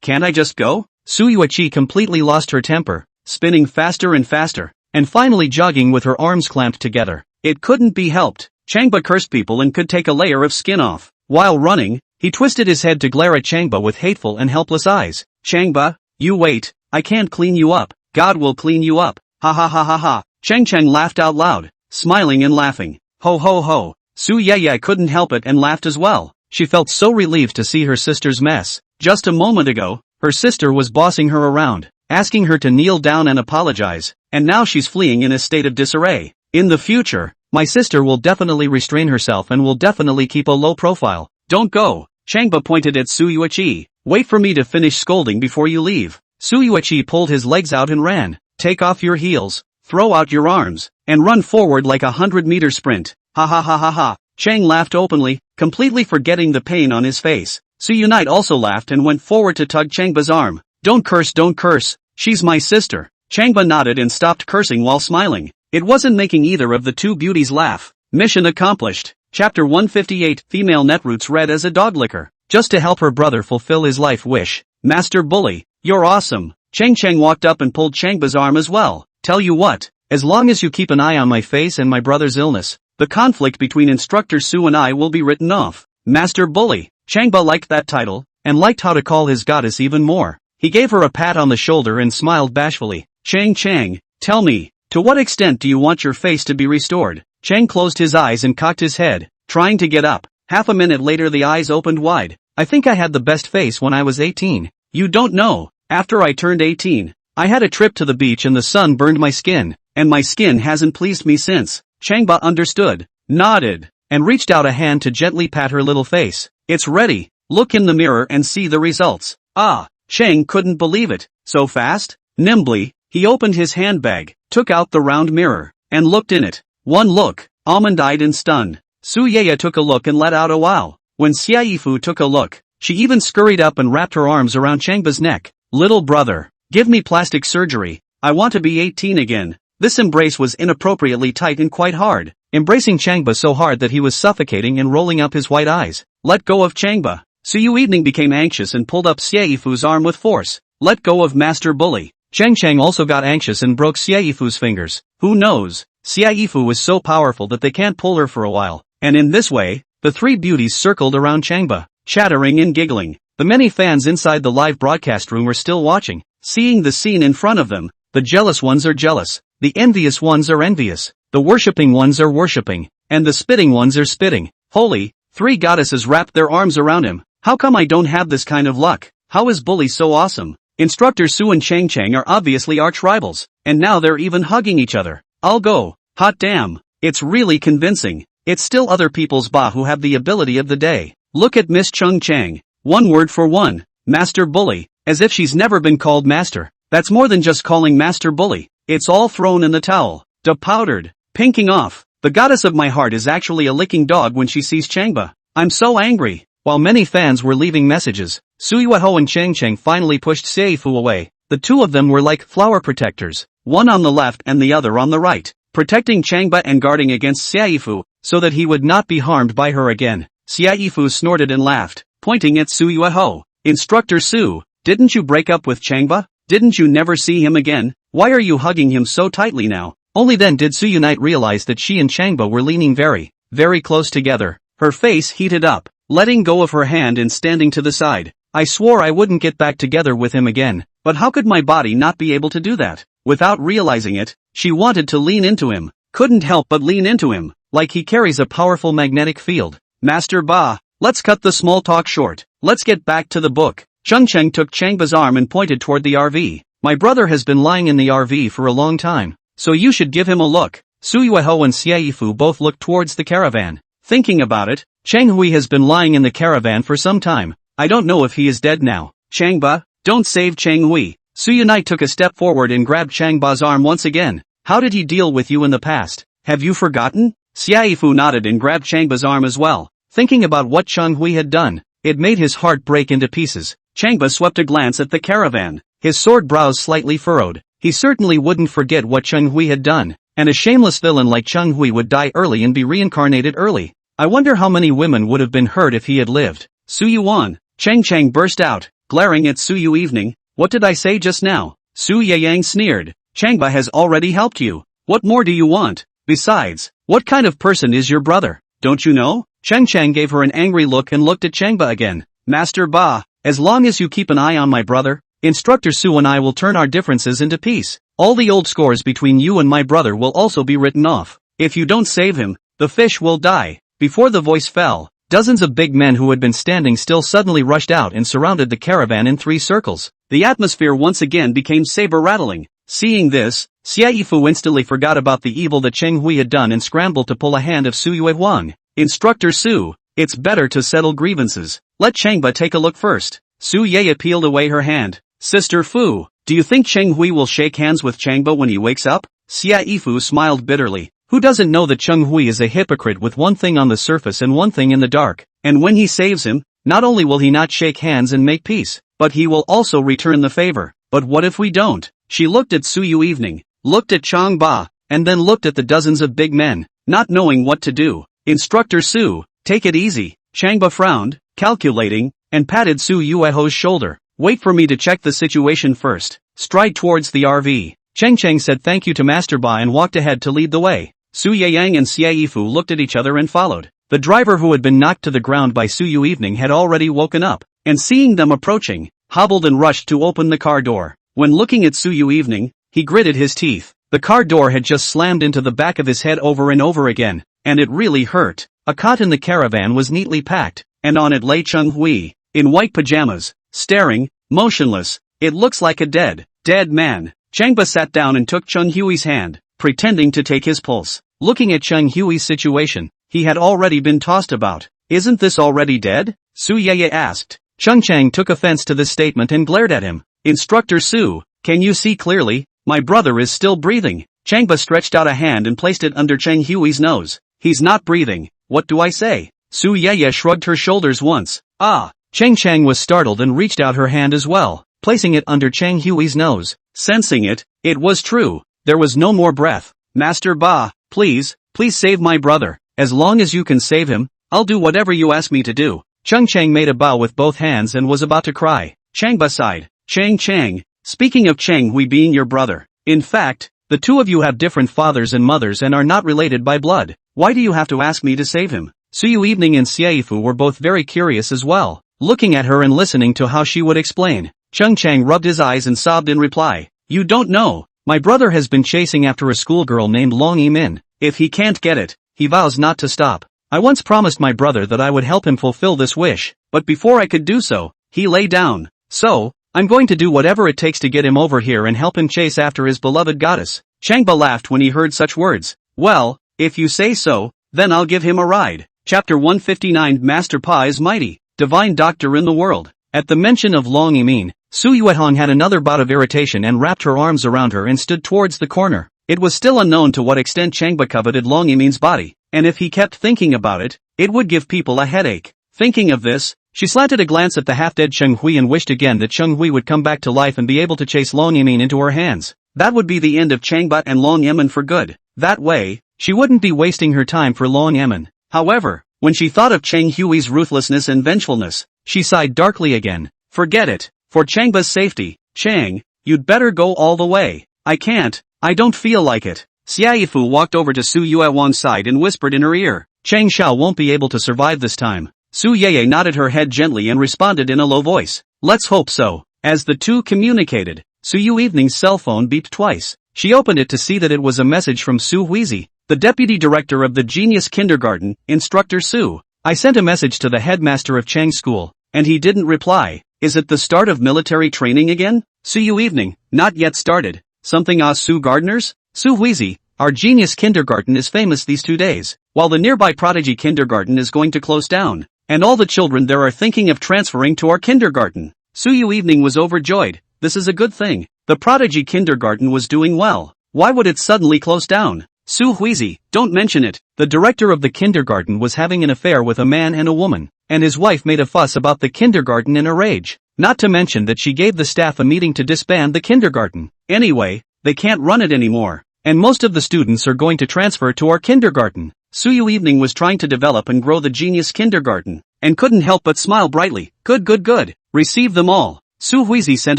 Can't I just go? Su Yui completely lost her temper, spinning faster and faster, and finally jogging with her arms clamped together. It couldn't be helped. Changba cursed people and could take a layer of skin off. While running, he twisted his head to glare at Changba with hateful and helpless eyes. Changba, you wait, I can't clean you up. God will clean you up. Ha ha ha ha ha. Chang Chang laughed out loud, smiling and laughing. Ho ho ho. Su Yui couldn't help it and laughed as well. She felt so relieved to see her sister's mess. Just a moment ago, her sister was bossing her around, asking her to kneel down and apologize, and now she's fleeing in a state of disarray. In the future, my sister will definitely restrain herself and will definitely keep a low profile. Don't go. Changba pointed at Su Yui. Wait for me to finish scolding before you leave. Su Yui pulled his legs out and ran. Take off your heels, throw out your arms, and run forward like a 100-meter sprint. Ha ha ha ha ha. Chang laughed openly, completely forgetting the pain on his face. Su Yui also laughed and went forward to tug Changba's arm. Don't curse. She's my sister. Changba nodded and stopped cursing while smiling. It wasn't making either of the 2 beauties laugh. Mission accomplished. Chapter 158. Female Netroots read as a dog licker. Just to help her brother fulfill his life wish. Master Bully, you're awesome. Chang Chang walked up and pulled Changba's arm as well. Tell you what, as long as you keep an eye on my face and my brother's illness, the conflict between Instructor Su and I will be written off. Master Bully. Changba liked that title, and liked how to call his goddess even more. He gave her a pat on the shoulder and smiled bashfully. Chang Chang, tell me, to what extent do you want your face to be restored? Chang closed his eyes and cocked his head, trying to get up. Half a minute later the eyes opened wide. I think I had the best face when I was 18. You don't know. After I turned 18, I had a trip to the beach and the sun burned my skin, and my skin hasn't pleased me since. Changba understood, nodded, and reached out a hand to gently pat her little face. It's ready. Look in the mirror and see the results. Ah, Chang couldn't believe it. So fast? Nimbly, he opened his handbag, took out the round mirror, and looked in it. One look, almond-eyed and stunned. Su Yui took a look and let out a wow. When Xiaifu took a look, she even scurried up and wrapped her arms around Changba's neck. Little brother, give me plastic surgery. I want to be 18 again. This embrace was inappropriately tight and quite hard, embracing Changba so hard that he was suffocating and rolling up his white eyes. Let go of Changba. Su Yui became anxious and pulled up Xiaifu's arm with force. Let go of Master Bully. Chang also got anxious and broke Xiaifu's fingers. Who knows? Xiaifu was so powerful that they can't pull her for a while. And in this way, the three beauties circled around Changba, chattering and giggling. The many fans inside the live broadcast room were still watching, seeing the scene in front of them. The jealous ones are jealous, the envious ones are envious, the worshipping ones are worshipping, and the spitting ones are spitting. Holy, three goddesses wrapped their arms around him. How come I don't have this kind of luck? How is Bully so awesome? Instructor Su and Chang are obviously arch rivals, and now they're even hugging each other. I'll go. Hot damn. It's really convincing. It's still other people's ba who have the ability of the day. Look at Miss Chung Chang. One word for one. Master Bully. As if she's never been called master. That's more than just calling Master Bully. It's all thrown in the towel. Depowdered. Pinking off. The goddess of my heart is actually a licking dog when she sees Changba. I'm so angry. While many fans were leaving messages, Su Yui and Chang finally pushed Xiaifu away. The two of them were like flower protectors, one on the left and the other on the right, protecting Changba and guarding against Xiaifu, so that he would not be harmed by her again. Xiaifu snorted and laughed, pointing at Su Yui. Instructor Su, didn't you break up with Changba? Didn't you never see him again? Why are you hugging him so tightly now? Only then did Su Yui realize that she and Changba were leaning very, very close together. Her face heated up, letting go of her hand and standing to the side. I swore I wouldn't get back together with him again, but how could my body not be able to do that? Without realizing it, she wanted to lean into him, couldn't help but lean into him, like he carries a powerful magnetic field. Master Ba, let's cut the small talk short, let's get back to the book. Chang took Changba's arm and pointed toward the RV. My brother has been lying in the RV for a long time, so you should give him a look. Su Yui and Xiaifu both looked towards the caravan. Thinking about it, Chang Hui has been lying in the caravan for some time. I don't know if he is dead now. Changba, don't save Chang Hui. Su Yui took a step forward and grabbed Changba's arm once again. How did he deal with you in the past? Have you forgotten? Xiaifu nodded and grabbed Changba's arm as well. Thinking about what Chang Hui had done, it made his heart break into pieces. Changba swept a glance at the caravan, his sword brows slightly furrowed. He certainly wouldn't forget what Chang Hui had done, and a shameless villain like Chang Hui would die early and be reincarnated early. I wonder how many women would have been hurt if he had lived. Su Yuan, Chang burst out, glaring at Su Yu. What did I say just now? Su Yang sneered. Changba has already helped you. What more do you want? Besides, what kind of person is your brother? Don't you know? Chang gave her an angry look and looked at Changba again. Master Ba, as long as you keep an eye on my brother, Instructor Su and I will turn our differences into peace. All the old scores between you and my brother will also be written off. If you don't save him, the fish will die. Before the voice fell, dozens of big men who had been standing still suddenly rushed out and surrounded the caravan in 3 circles. The atmosphere once again became saber-rattling. Seeing this, Xiaifu instantly forgot about the evil that Chang Hui had done and scrambled to pull a hand of Su Yui. Instructor Su, it's better to settle grievances. Let Changba take a look first. Su Yui peeled away her hand. Sister Fu, do you think Chang Hui will shake hands with Changba when he wakes up? Xiaifu smiled bitterly. Who doesn't know that Chang Hui is a hypocrite with one thing on the surface and one thing in the dark? And when he saves him, not only will he not shake hands and make peace, but he will also return the favor. But what if we don't? She looked at Su Yui, looked at Chang Ba, and then looked at the dozens of big men, not knowing what to do. Instructor Su, take it easy. Changba frowned, calculating, and patted Su Yui's shoulder. Wait for me to check the situation first. Stride towards the RV. Chang said thank you to Master Ba and walked ahead to lead the way. Su Yang and Xiaifu looked at each other and followed. The driver who had been knocked to the ground by Su Yui had already woken up, and seeing them approaching, hobbled and rushed to open the car door. When looking at Su Yui, he gritted his teeth. The car door had just slammed into the back of his head over and over again, and it really hurt. A cot in the caravan was neatly packed, and on it lay Chang Hui, in white pajamas, staring, motionless. It looks like a dead man. Changba sat down and took Chang Hui's hand, pretending to take his pulse. Looking at Cheng Hui's situation, he had already been tossed about. Isn't this already dead? Su Yui asked. Chang took offense to this statement and glared at him. Instructor Su, can you see clearly? My brother is still breathing. Changba stretched out a hand and placed it under Cheng Hui's nose. He's not breathing. What do I say? Su Yui shrugged her shoulders once. Ah. Chang was startled and reached out her hand as well, placing it under Cheng Hui's nose. Sensing it, it was true. There was no more breath. Master Ba, please save my brother. As long as you can save him, I'll do whatever you ask me to do. Chang made a bow with both hands and was about to cry. Changba sighed. Chang, speaking of Cheng Hui being your brother. In fact, the two of you have different fathers and mothers and are not related by blood. Why do you have to ask me to save him? Su Yui and Xiaifu were both very curious as well, looking at her and listening to how she would explain. Chang rubbed his eyes and sobbed in reply. You don't know. My brother has been chasing after a schoolgirl named Long Yimin. If he can't get it, he vows not to stop. I once promised my brother that I would help him fulfill this wish, but before I could do so, he lay down. So, I'm going to do whatever it takes to get him over here and help him chase after his beloved goddess. Changba laughed when he heard such words. Well, if you say so, then I'll give him a ride. Chapter 159 Master Pa is mighty, divine doctor in the world. At the mention of Long Yimin, Su Yui had another bout of irritation and wrapped her arms around her and stood towards the corner. It was still unknown to what extent Changba coveted Long Yimin's body, and if he kept thinking about it, it would give people a headache. Thinking of this, she slanted a glance at the half-dead Cheng Hui and wished again that Cheng Hui would come back to life and be able to chase Long Yimin into her hands. That would be the end of Changba and Long Yimin for good. That way, she wouldn't be wasting her time for Long Yimin. However, when she thought of Cheng Hui's ruthlessness and vengefulness, she sighed darkly again. Forget it. For Changba's safety, Chang, you'd better go all the way. I can't. I don't feel like it. Xiaifu walked over to Su Yui's side and whispered in her ear. Chang Shao won't be able to survive this time. Su Yui nodded her head gently and responded in a low voice. Let's hope so. As the two communicated, Su Yui's cell phone beeped twice. She opened it to see that it was a message from Su Huizi, the deputy director of the Genius Kindergarten, Instructor Su. I sent a message to the headmaster of Chang's school, and he didn't reply. Is it the start of military training again? Su Yui, not yet started. Something Su Gardeners? Su Huizi, our Genius Kindergarten is famous these 2 days, while the nearby Prodigy Kindergarten is going to close down, and all the children there are thinking of transferring to our kindergarten. Su Yui was overjoyed. This is a good thing. The Prodigy Kindergarten was doing well. Why would it suddenly close down? Su Huizi, don't mention it. The director of the kindergarten was having an affair with a man and a woman, and his wife made a fuss about the kindergarten in a rage. Not to mention that she gave the staff a meeting to disband the kindergarten. Anyway, they can't run it anymore, and most of the students are going to transfer to our kindergarten. Su Yui was trying to develop and grow the Genius Kindergarten, and couldn't help but smile brightly. Good. Receive them all. Su Huizi sent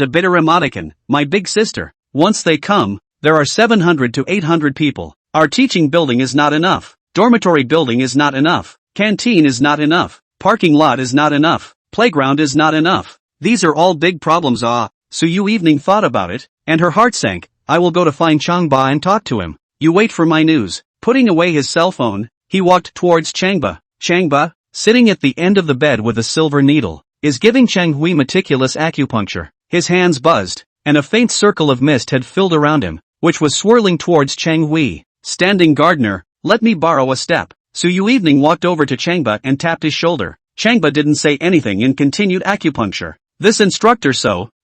a bitter emoticon. My big sister. Once they come, there are 700 to 800 people. Our teaching building is not enough. Dormitory building is not enough. Canteen is not enough. Parking lot is not enough. Playground is not enough. These are all big problems. Su Yui thought about it, and her heart sank. I will go to find Changba and talk to him. You wait for my news. Putting away his cell phone, he walked towards Changba. Changba, sitting at the end of the bed with a silver needle, is giving Cheng Hui meticulous acupuncture. His hands buzzed, and a faint circle of mist had filled around him, which was swirling towards Cheng Hui. Standing gardener, let me borrow a step. Su Yui walked over to Changba and tapped his shoulder. Changba didn't say anything and continued acupuncture. This instructor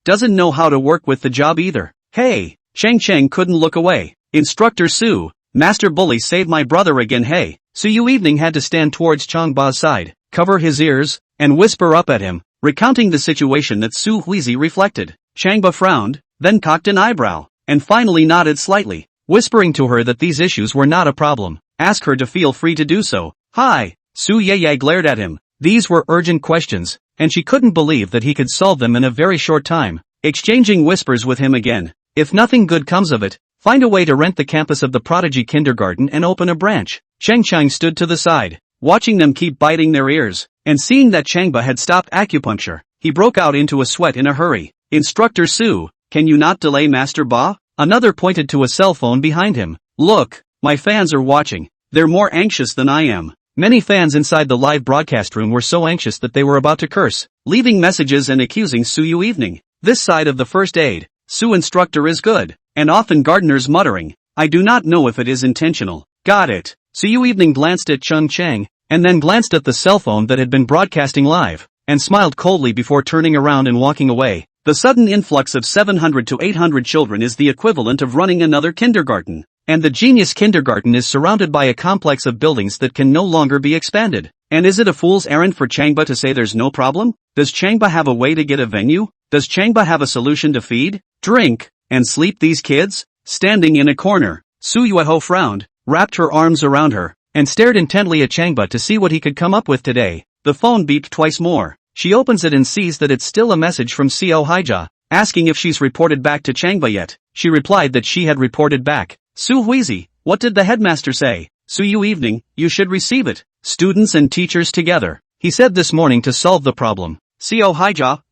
doesn't know how to work with the job either. Hey, Chang couldn't look away. Instructor Su, Master Bully saved my brother again. Hey, Su Yui had to stand towards Changba's side, cover his ears, and whisper up at him, recounting the situation that Su Huizi reflected. Changba frowned, then cocked an eyebrow, and finally nodded slightly, whispering to her that these issues were not a problem. Ask her to feel free to do so. Hi. Su Yui glared at him. These were urgent questions, and she couldn't believe that he could solve them in a very short time. Exchanging whispers with him again. If nothing good comes of it, find a way to rent the campus of the Prodigy Kindergarten and open a branch. Chang stood to the side, watching them keep biting their ears, and seeing that Changba had stopped acupuncture, he broke out into a sweat in a hurry. Instructor Su, can you not delay Master Ba? Another pointed to a cell phone behind him. Look, my fans are watching. They're more anxious than I am. Many fans inside the live broadcast room were so anxious that they were about to curse, leaving messages and accusing Su Yui. This side of the first aid, Su Instructor is good, and often gardeners muttering, I do not know if it is intentional. Got it. Su Yui glanced at Chung Chang, and then glanced at the cell phone that had been broadcasting live, and smiled coldly before turning around and walking away. The sudden influx of 700 to 800 children is the equivalent of running another kindergarten, and the genius kindergarten is surrounded by a complex of buildings that can no longer be expanded. And is it a fool's errand for Changba to say there's no problem? Does Changba have a way to get a venue? Does Changba have a solution to feed, drink, and sleep these kids? Standing in a corner, Su Yui frowned, wrapped her arms around her, and stared intently at Changba to see what he could come up with today. The phone beeped twice more. She opens it and sees that it's still a message from Co Haija, asking if she's reported back to Changba yet. She replied that she had reported back. Su Huizi, what did the headmaster say? Su Yui, you should receive it. Students and teachers together. He said this morning to solve the problem. Co Haija,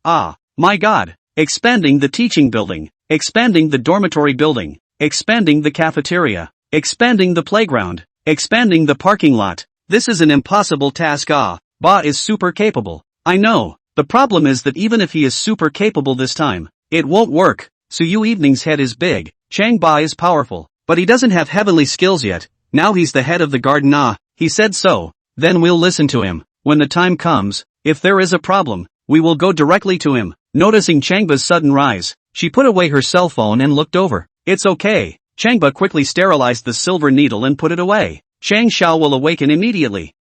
my god. Expanding the teaching building. Expanding the dormitory building. Expanding the cafeteria. Expanding the playground. Expanding the parking lot. This is an impossible task. Ba is super capable. I know. The problem is that even if he is super capable this time, it won't work. Su Yui's head is big. Chang Ba is powerful, but he doesn't have heavenly skills yet. Now he's the head of the garden. He said so. Then we'll listen to him. When the time comes, if there is a problem, we will go directly to him. Noticing Changba's sudden rise, she put away her cell phone and looked over. It's okay. Changba quickly sterilized the silver needle and put it away. Chang Xiao will awaken immediately.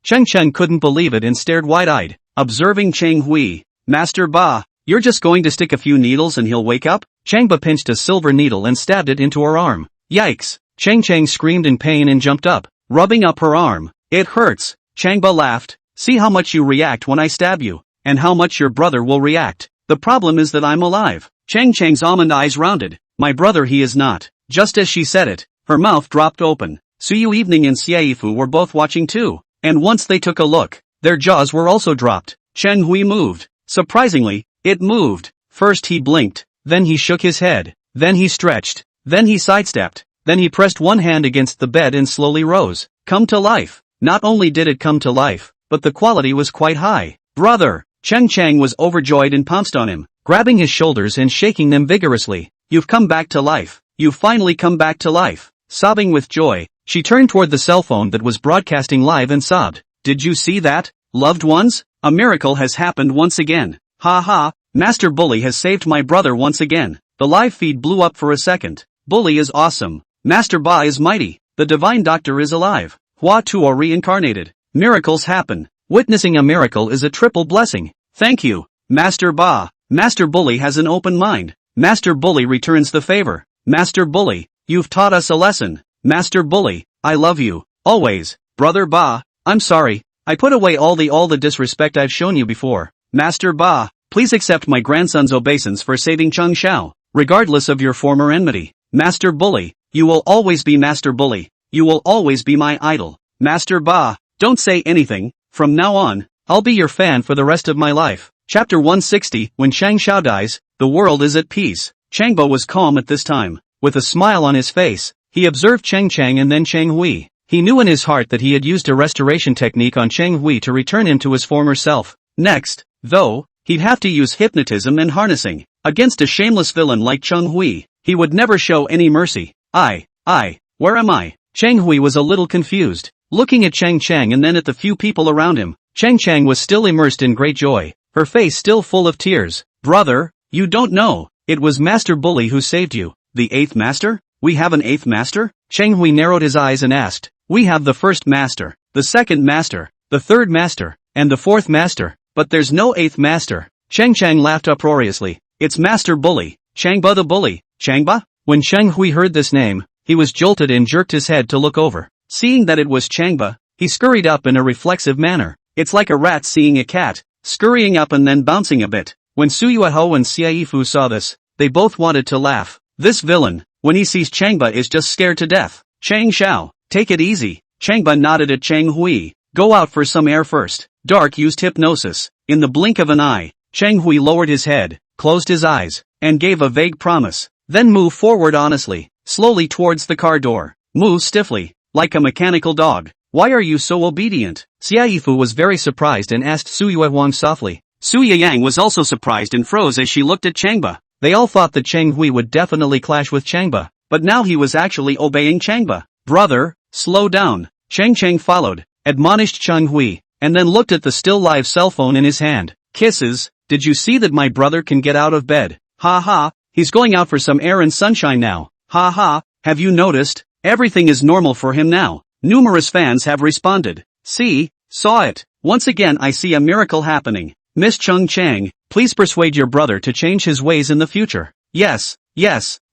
Cheng Cheng couldn't believe it and stared wide-eyed, observing Cheng Hui. Master Ba, you're just going to stick a few needles and he'll wake up? Changba pinched a silver needle and stabbed it into her arm. Yikes! Cheng Cheng screamed in pain and jumped up, rubbing up her arm. It hurts. Changba laughed. See how much you react when I stab you, and how much your brother will react. The problem is that I'm alive. Cheng Cheng's almond eyes rounded. My brother, he is not. Just as she said it, her mouth dropped open. Su Yui and Xiaifu were both watching too, and once they took a look, their jaws were also dropped. Cheng Hui moved. Surprisingly, it moved. First he blinked, then he shook his head, then he stretched, then he sidestepped, then he pressed one hand against the bed and slowly rose. Come to life. Not only did it come to life, but the quality was quite high. Brother! Cheng Chang was overjoyed and pounced on him, grabbing his shoulders and shaking them vigorously. You've come back to life. You've finally come back to life. Sobbing with joy, she turned toward the cell phone that was broadcasting live and sobbed. Did you see that, loved ones? A miracle has happened once again. Ha ha, Master Bully has saved my brother once again. The live feed blew up for a second. Bully is awesome. Master Ba is mighty. The divine doctor is alive. Hua Tuo reincarnated. Miracles happen. Witnessing a miracle is a triple blessing. Thank you, Master Ba. Master Bully has an open mind. Master Bully returns the favor. Master Bully, you've taught us a lesson. Master Bully, I love you, always. Brother Ba, I'm sorry. I put away all the disrespect I've shown you before. Master Ba, please accept my grandson's obeisance for saving Cheng Xiao, regardless of your former enmity. Master Bully, you will always be Master Bully. You will always be my idol. Master Ba, don't say anything. From now on, I'll be your fan for the rest of my life. Chapter 160, When Chang Xiao dies, the world is at peace. Changba was calm at this time. With a smile on his face, he observed Cheng Chang and then Cheng Hui. He knew in his heart that he had used a restoration technique on Cheng Hui to return him to his former self. Next, though, he'd have to use hypnotism and harnessing. Against a shameless villain like Cheng Hui, he would never show any mercy. Where am I? Cheng Hui was a little confused, looking at Cheng Chang and then at the few people around him. Cheng Chang was still immersed in great joy, her face still full of tears. Brother, you don't know, it was Master Bully who saved you. The 8th master? We have an 8th master? Cheng Hui narrowed his eyes and asked. We have the 1st master, the 2nd master, the 3rd master, and the 4th master, but there's no 8th master. Cheng Chang laughed uproariously. It's Master Bully, Changba the Bully. Changba? When Cheng Hui heard this name, he was jolted and jerked his head to look over. Seeing that it was Changba, he scurried up in a reflexive manner. It's like a rat seeing a cat, scurrying up and then bouncing a bit. When Su Yui and Xiaifu saw this, they both wanted to laugh. This villain, when he sees Changba, is just scared to death. Chang Xiao, take it easy. Changba nodded at Cheng Hui. Go out for some air first. Dark used hypnosis. In the blink of an eye, Cheng Hui lowered his head, closed his eyes, and gave a vague promise. Then move forward honestly, slowly towards the car door. Move stiffly, like a mechanical dog. Why are you so obedient? Xiaifu was very surprised and asked Su Yui softly. Su Yang was also surprised and froze as she looked at Changba. They all thought that Cheng Hui would definitely clash with Changba, but now he was actually obeying Changba. Brother, Slow down. Chang Chang followed, admonished Cheng Hui, and then looked at the still live cell phone in his hand. Kisses, did you see that my brother can get out of bed? Ha ha, he's going out for some air and sunshine now. Ha ha, have you noticed? Everything is normal for him now. Numerous fans have responded. See, saw it. Once again I see a miracle happening. Miss Chung Chang, please persuade your brother to change his ways in the future. Yes,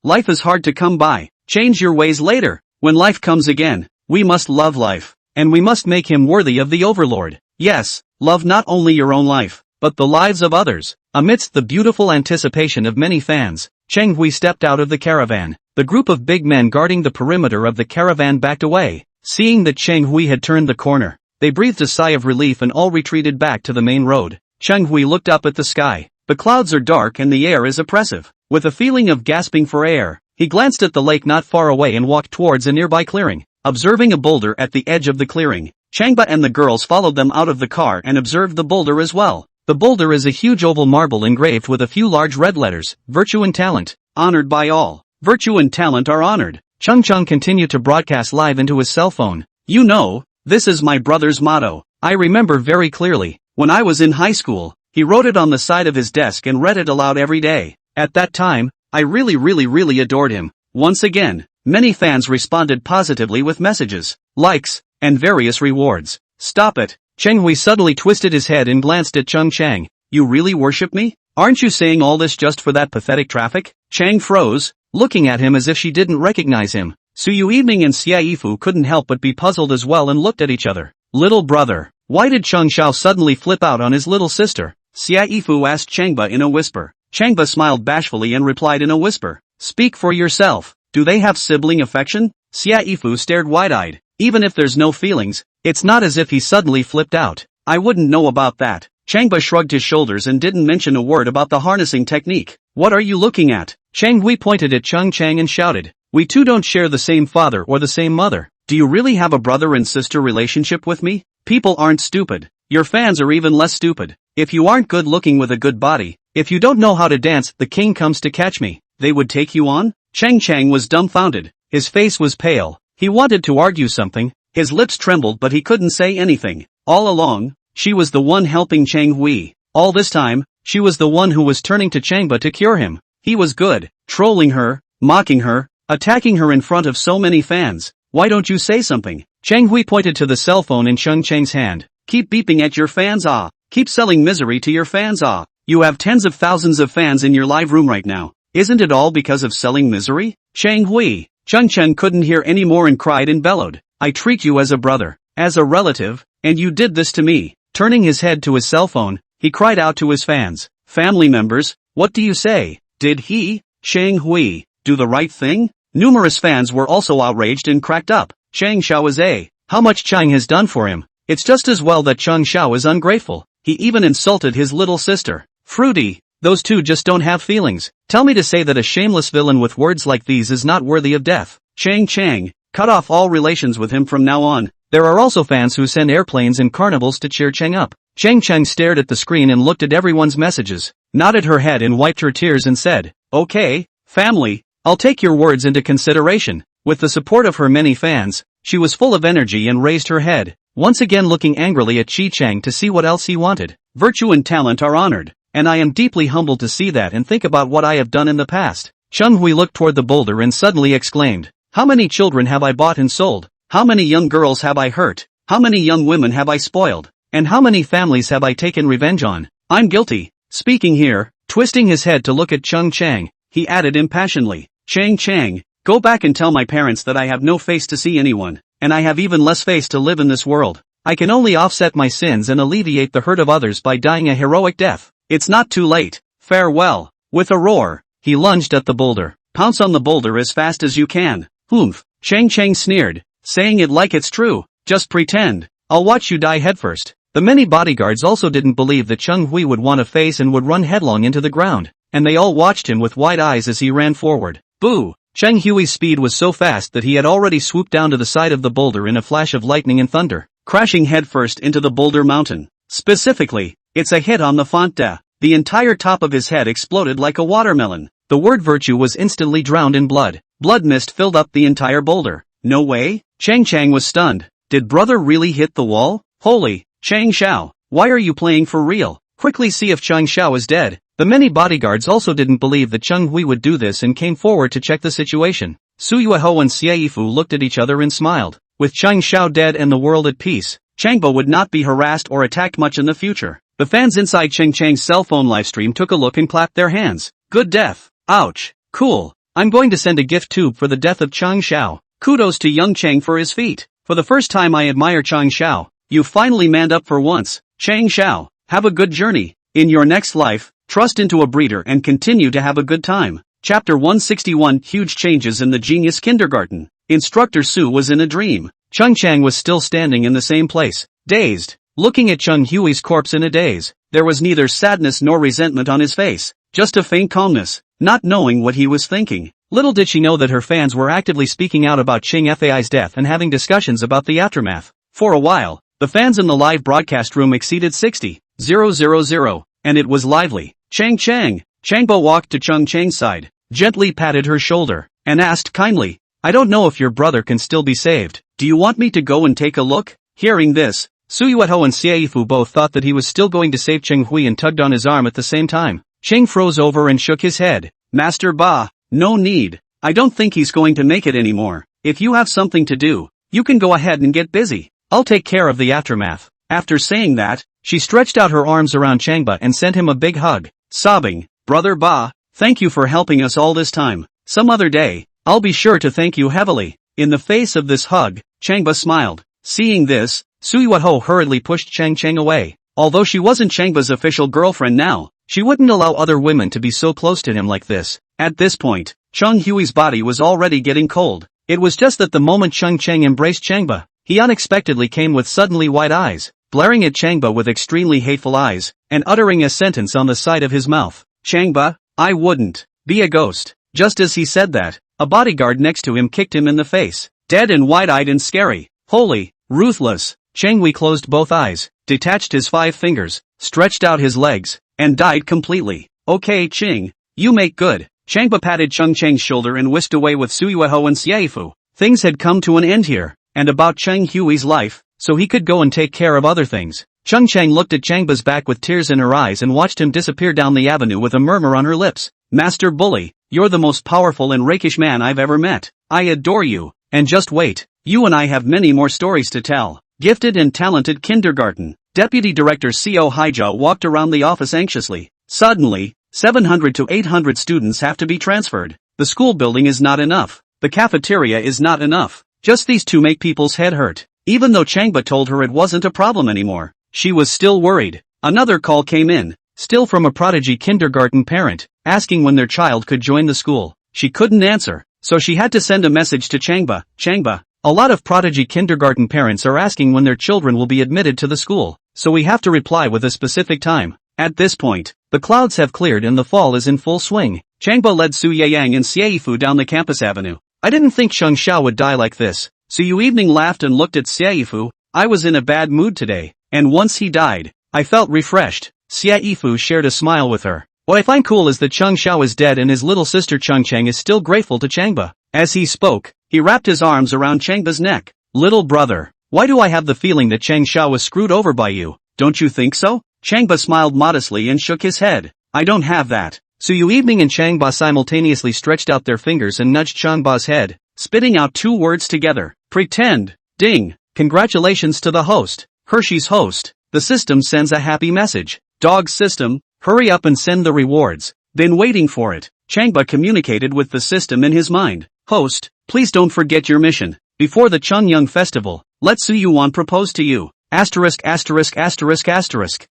life is hard to come by. Change your ways later. When life comes again, we must love life, and we must make him worthy of the overlord. Yes, love not only your own life, but the lives of others. Amidst the beautiful anticipation of many fans, Cheng Hui stepped out of the caravan. The group of big men guarding the perimeter of the caravan backed away. Seeing that Cheng Hui had turned the corner, they breathed a sigh of relief and all retreated back to the main road. Cheng Hui looked up at the sky. The clouds are dark and the air is oppressive. With a feeling of gasping for air, he glanced at the lake not far away and walked towards a nearby clearing. Observing a boulder at the edge of the clearing, Changba and the girls followed them out of the car and observed the boulder as well. The boulder is a huge oval marble engraved with a few large red letters, Virtue and Talent, honored by all. Virtue and talent are honored. Chung Chung continued to broadcast live into his cell phone. You know, this is my brother's motto. I remember very clearly, when I was in high school, he wrote it on the side of his desk and read it aloud every day. At that time, I really adored him. Once again, many fans responded positively with messages, likes, and various rewards. Stop it. Cheng Hui suddenly twisted his head and glanced at Chung Chang. You really worship me? Aren't you saying all this just for that pathetic traffic? Chang froze, looking at him as if she didn't recognize him. Su Yui and Xia Yifu couldn't help but be puzzled as well and looked at each other. Little brother, why did Cheng Xiao suddenly flip out on his little sister? Xia Yifu asked Changba in a whisper. Changba smiled bashfully and replied in a whisper. Speak for yourself. Do they have sibling affection? Xia Yifu stared wide-eyed. Even if there's no feelings, it's not as if he suddenly flipped out. I wouldn't know about that. Changba shrugged his shoulders and didn't mention a word about the harnessing technique. What are you looking at? Cheng Hui pointed at Chung Chang and shouted. We two don't share the same father or the same mother. Do you really have a brother and sister relationship with me? People aren't stupid. Your fans are even less stupid. If you aren't good looking with a good body, if you don't know how to dance, the king comes to catch me. They would take you on? Cheng Chang was dumbfounded. His face was pale. He wanted to argue something. His lips trembled but he couldn't say anything. All along, she was the one helping Cheng Hui. All this time, she was the one who was turning to Changba to cure him. He was good, trolling her, mocking her, attacking her in front of so many fans. Why don't you say something? Cheng Hui pointed to the cell phone in Chung Chang's hand. Keep beeping at your fans, ah. Keep selling misery to your fans, ah. You have tens of thousands of fans in your live room right now. Isn't it all because of selling misery? Cheng Hui. Chung Cheng couldn't hear any more and cried and bellowed. I treat you as a brother, as a relative, and you did this to me. Turning his head to his cell phone, he cried out to his fans. Family members, what do you say? Did he, Cheng Hui, do the right thing? Numerous fans were also outraged and cracked up. Chang Xiao is a. How much Chang has done for him? It's just as well that Chang Xiao is ungrateful. He even insulted his little sister. Fruity, those two just don't have feelings. Tell me to say that a shameless villain with words like these is not worthy of death. Chang Chang, cut off all relations with him from now on. There are also fans who send airplanes and carnivals to cheer Cheng up. Chang Cheng stared at the screen and looked at everyone's messages, nodded her head and wiped her tears and said, okay, family, I'll take your words into consideration. With the support of her many fans, she was full of energy and raised her head, once again looking angrily at Chi Chang to see what else he wanted. Virtue and talent are honored, and I am deeply humbled to see that and think about what I have done in the past. Cheng Hui looked toward the boulder and suddenly exclaimed, how many children have I bought and sold? How many young girls have I hurt? How many young women have I spoiled? And how many families have I taken revenge on? I'm guilty. Speaking here, twisting his head to look at Chung Chang, he added impassionedly, Chang Chang, go back and tell my parents that I have no face to see anyone, and I have even less face to live in this world. I can only offset my sins and alleviate the hurt of others by dying a heroic death. It's not too late. Farewell. With a roar, he lunged at the boulder. Pounce on the boulder as fast as you can. Humph. Chang Chang sneered, saying it like it's true. Just pretend. I'll watch you die headfirst. The many bodyguards also didn't believe that Cheng Hui would want a face and would run headlong into the ground, and they all watched him with wide eyes as he ran forward. Boo! Cheng Hui's speed was so fast that he had already swooped down to the side of the boulder in a flash of lightning and thunder, crashing headfirst into the boulder mountain. Specifically, it's a hit on the font de. The entire top of his head exploded like a watermelon. The word virtue was instantly drowned in blood. Blood mist filled up the entire boulder. No way? Chang Chang was stunned. Did brother really hit the wall? Holy, Chang Xiao, why are you playing for real? Quickly see if Chang Xiao is dead. The many bodyguards also didn't believe that Cheng Hui would do this and came forward to check the situation. Su Yui and Xie Yifu looked at each other and smiled. With Chang Xiao dead and the world at peace, Changba would not be harassed or attacked much in the future. The fans inside Cheng Chang's cell phone livestream took a look and clapped their hands. Good death. Ouch. Cool. I'm going to send a gift tube for the death of Chang Xiao. Kudos to young Chang for his feat. For the first time I admire Chang Xiao. You finally manned up for once. Chang Xiao, have a good journey. In your next life, trust into a breeder and continue to have a good time. Chapter 161 Huge Changes in the Genius Kindergarten. Instructor Su was in a dream. Chung Chang was still standing in the same place, dazed, looking at Chung Hui's corpse in a daze. There was neither sadness nor resentment on his face, just a faint calmness, not knowing what he was thinking. Little did she know that her fans were actively speaking out about Ching Fai's death and having discussions about the aftermath. For a while, the fans in the live broadcast room exceeded 60,000, and it was lively. Chang Chang. Changbo walked to Chung Chang's side, gently patted her shoulder, and asked kindly, I don't know if your brother can still be saved. Do you want me to go and take a look? Hearing this, Su Yui and Xie Yifu both thought that he was still going to save Cheng Hui and tugged on his arm at the same time. Cheng froze over and shook his head. Master Ba, no need. I don't think he's going to make it anymore. If you have something to do, you can go ahead and get busy. I'll take care of the aftermath. After saying that, she stretched out her arms around Changba and sent him a big hug, sobbing, Brother Ba, thank you for helping us all this time. Some other day, I'll be sure to thank you heavily. In the face of this hug, Changba smiled. Seeing this, Su Yui hurriedly pushed Chang Chang away. Although she wasn't Changba's official girlfriend now, she wouldn't allow other women to be so close to him like this. At this point, Cheng Hui's body was already getting cold. It was just that the moment Cheng Chang embraced Changba, he unexpectedly came with suddenly wide eyes, glaring at Changba with extremely hateful eyes, and uttering a sentence on the side of his mouth. Changba, I wouldn't be a ghost. Just as he said that, a bodyguard next to him kicked him in the face. Dead and wide-eyed and scary. Holy, ruthless. Cheng Hui closed both eyes, detached his 5 fingers, stretched out his legs, and died completely. Okay Ching, you make good. Changba patted Cheng Chang's shoulder and whisked away with Su Yui and Xie Yifu. Things had come to an end here, and about Cheng Hui's life, so he could go and take care of other things. Cheng Chang looked at Changba's back with tears in her eyes and watched him disappear down the avenue with a murmur on her lips. Master Bully, you're the most powerful and rakish man I've ever met. I adore you, and just wait, you and I have many more stories to tell. Gifted and talented kindergarten. Deputy Director Co. Haija walked around the office anxiously. Suddenly, 700 to 800 students have to be transferred. The school building is not enough. The cafeteria is not enough. Just these two make people's head hurt. Even though Changba told her it wasn't a problem anymore, she was still worried. Another call came in, still from a prodigy kindergarten parent, asking when their child could join the school. She couldn't answer, so she had to send a message to Changba. Changba, a lot of prodigy kindergarten parents are asking when their children will be admitted to the school, so we have to reply with a specific time. At this point, the clouds have cleared and the fall is in full swing. Changba led Su Yang and Xie Yifu down the campus avenue. I didn't think Cheng Xiao would die like this. Su Yui laughed and looked at Xie Yifu. I was in a bad mood today, and once he died, I felt refreshed. Xie Yifu shared a smile with her. What I find cool is that Cheng Xiao is dead and his little sister Cheng Chang is still grateful to Changba. As he spoke, he wrapped his arms around Changba's neck. Little brother, why do I have the feeling that Cheng Xiao was screwed over by you? Don't you think so? Changba smiled modestly and shook his head. I don't have that. Su Yui and Changba simultaneously stretched out their fingers and nudged Changba's head, spitting out 2 words together. Pretend. Ding. Congratulations to the host. Hershey's host. The system sends a happy message. Dog system, hurry up and send the rewards. Been waiting for it. Changba communicated with the system in his mind. Host, please don't forget your mission. Before the Chungyang festival, let Su Yuan propose to you. Asterisk.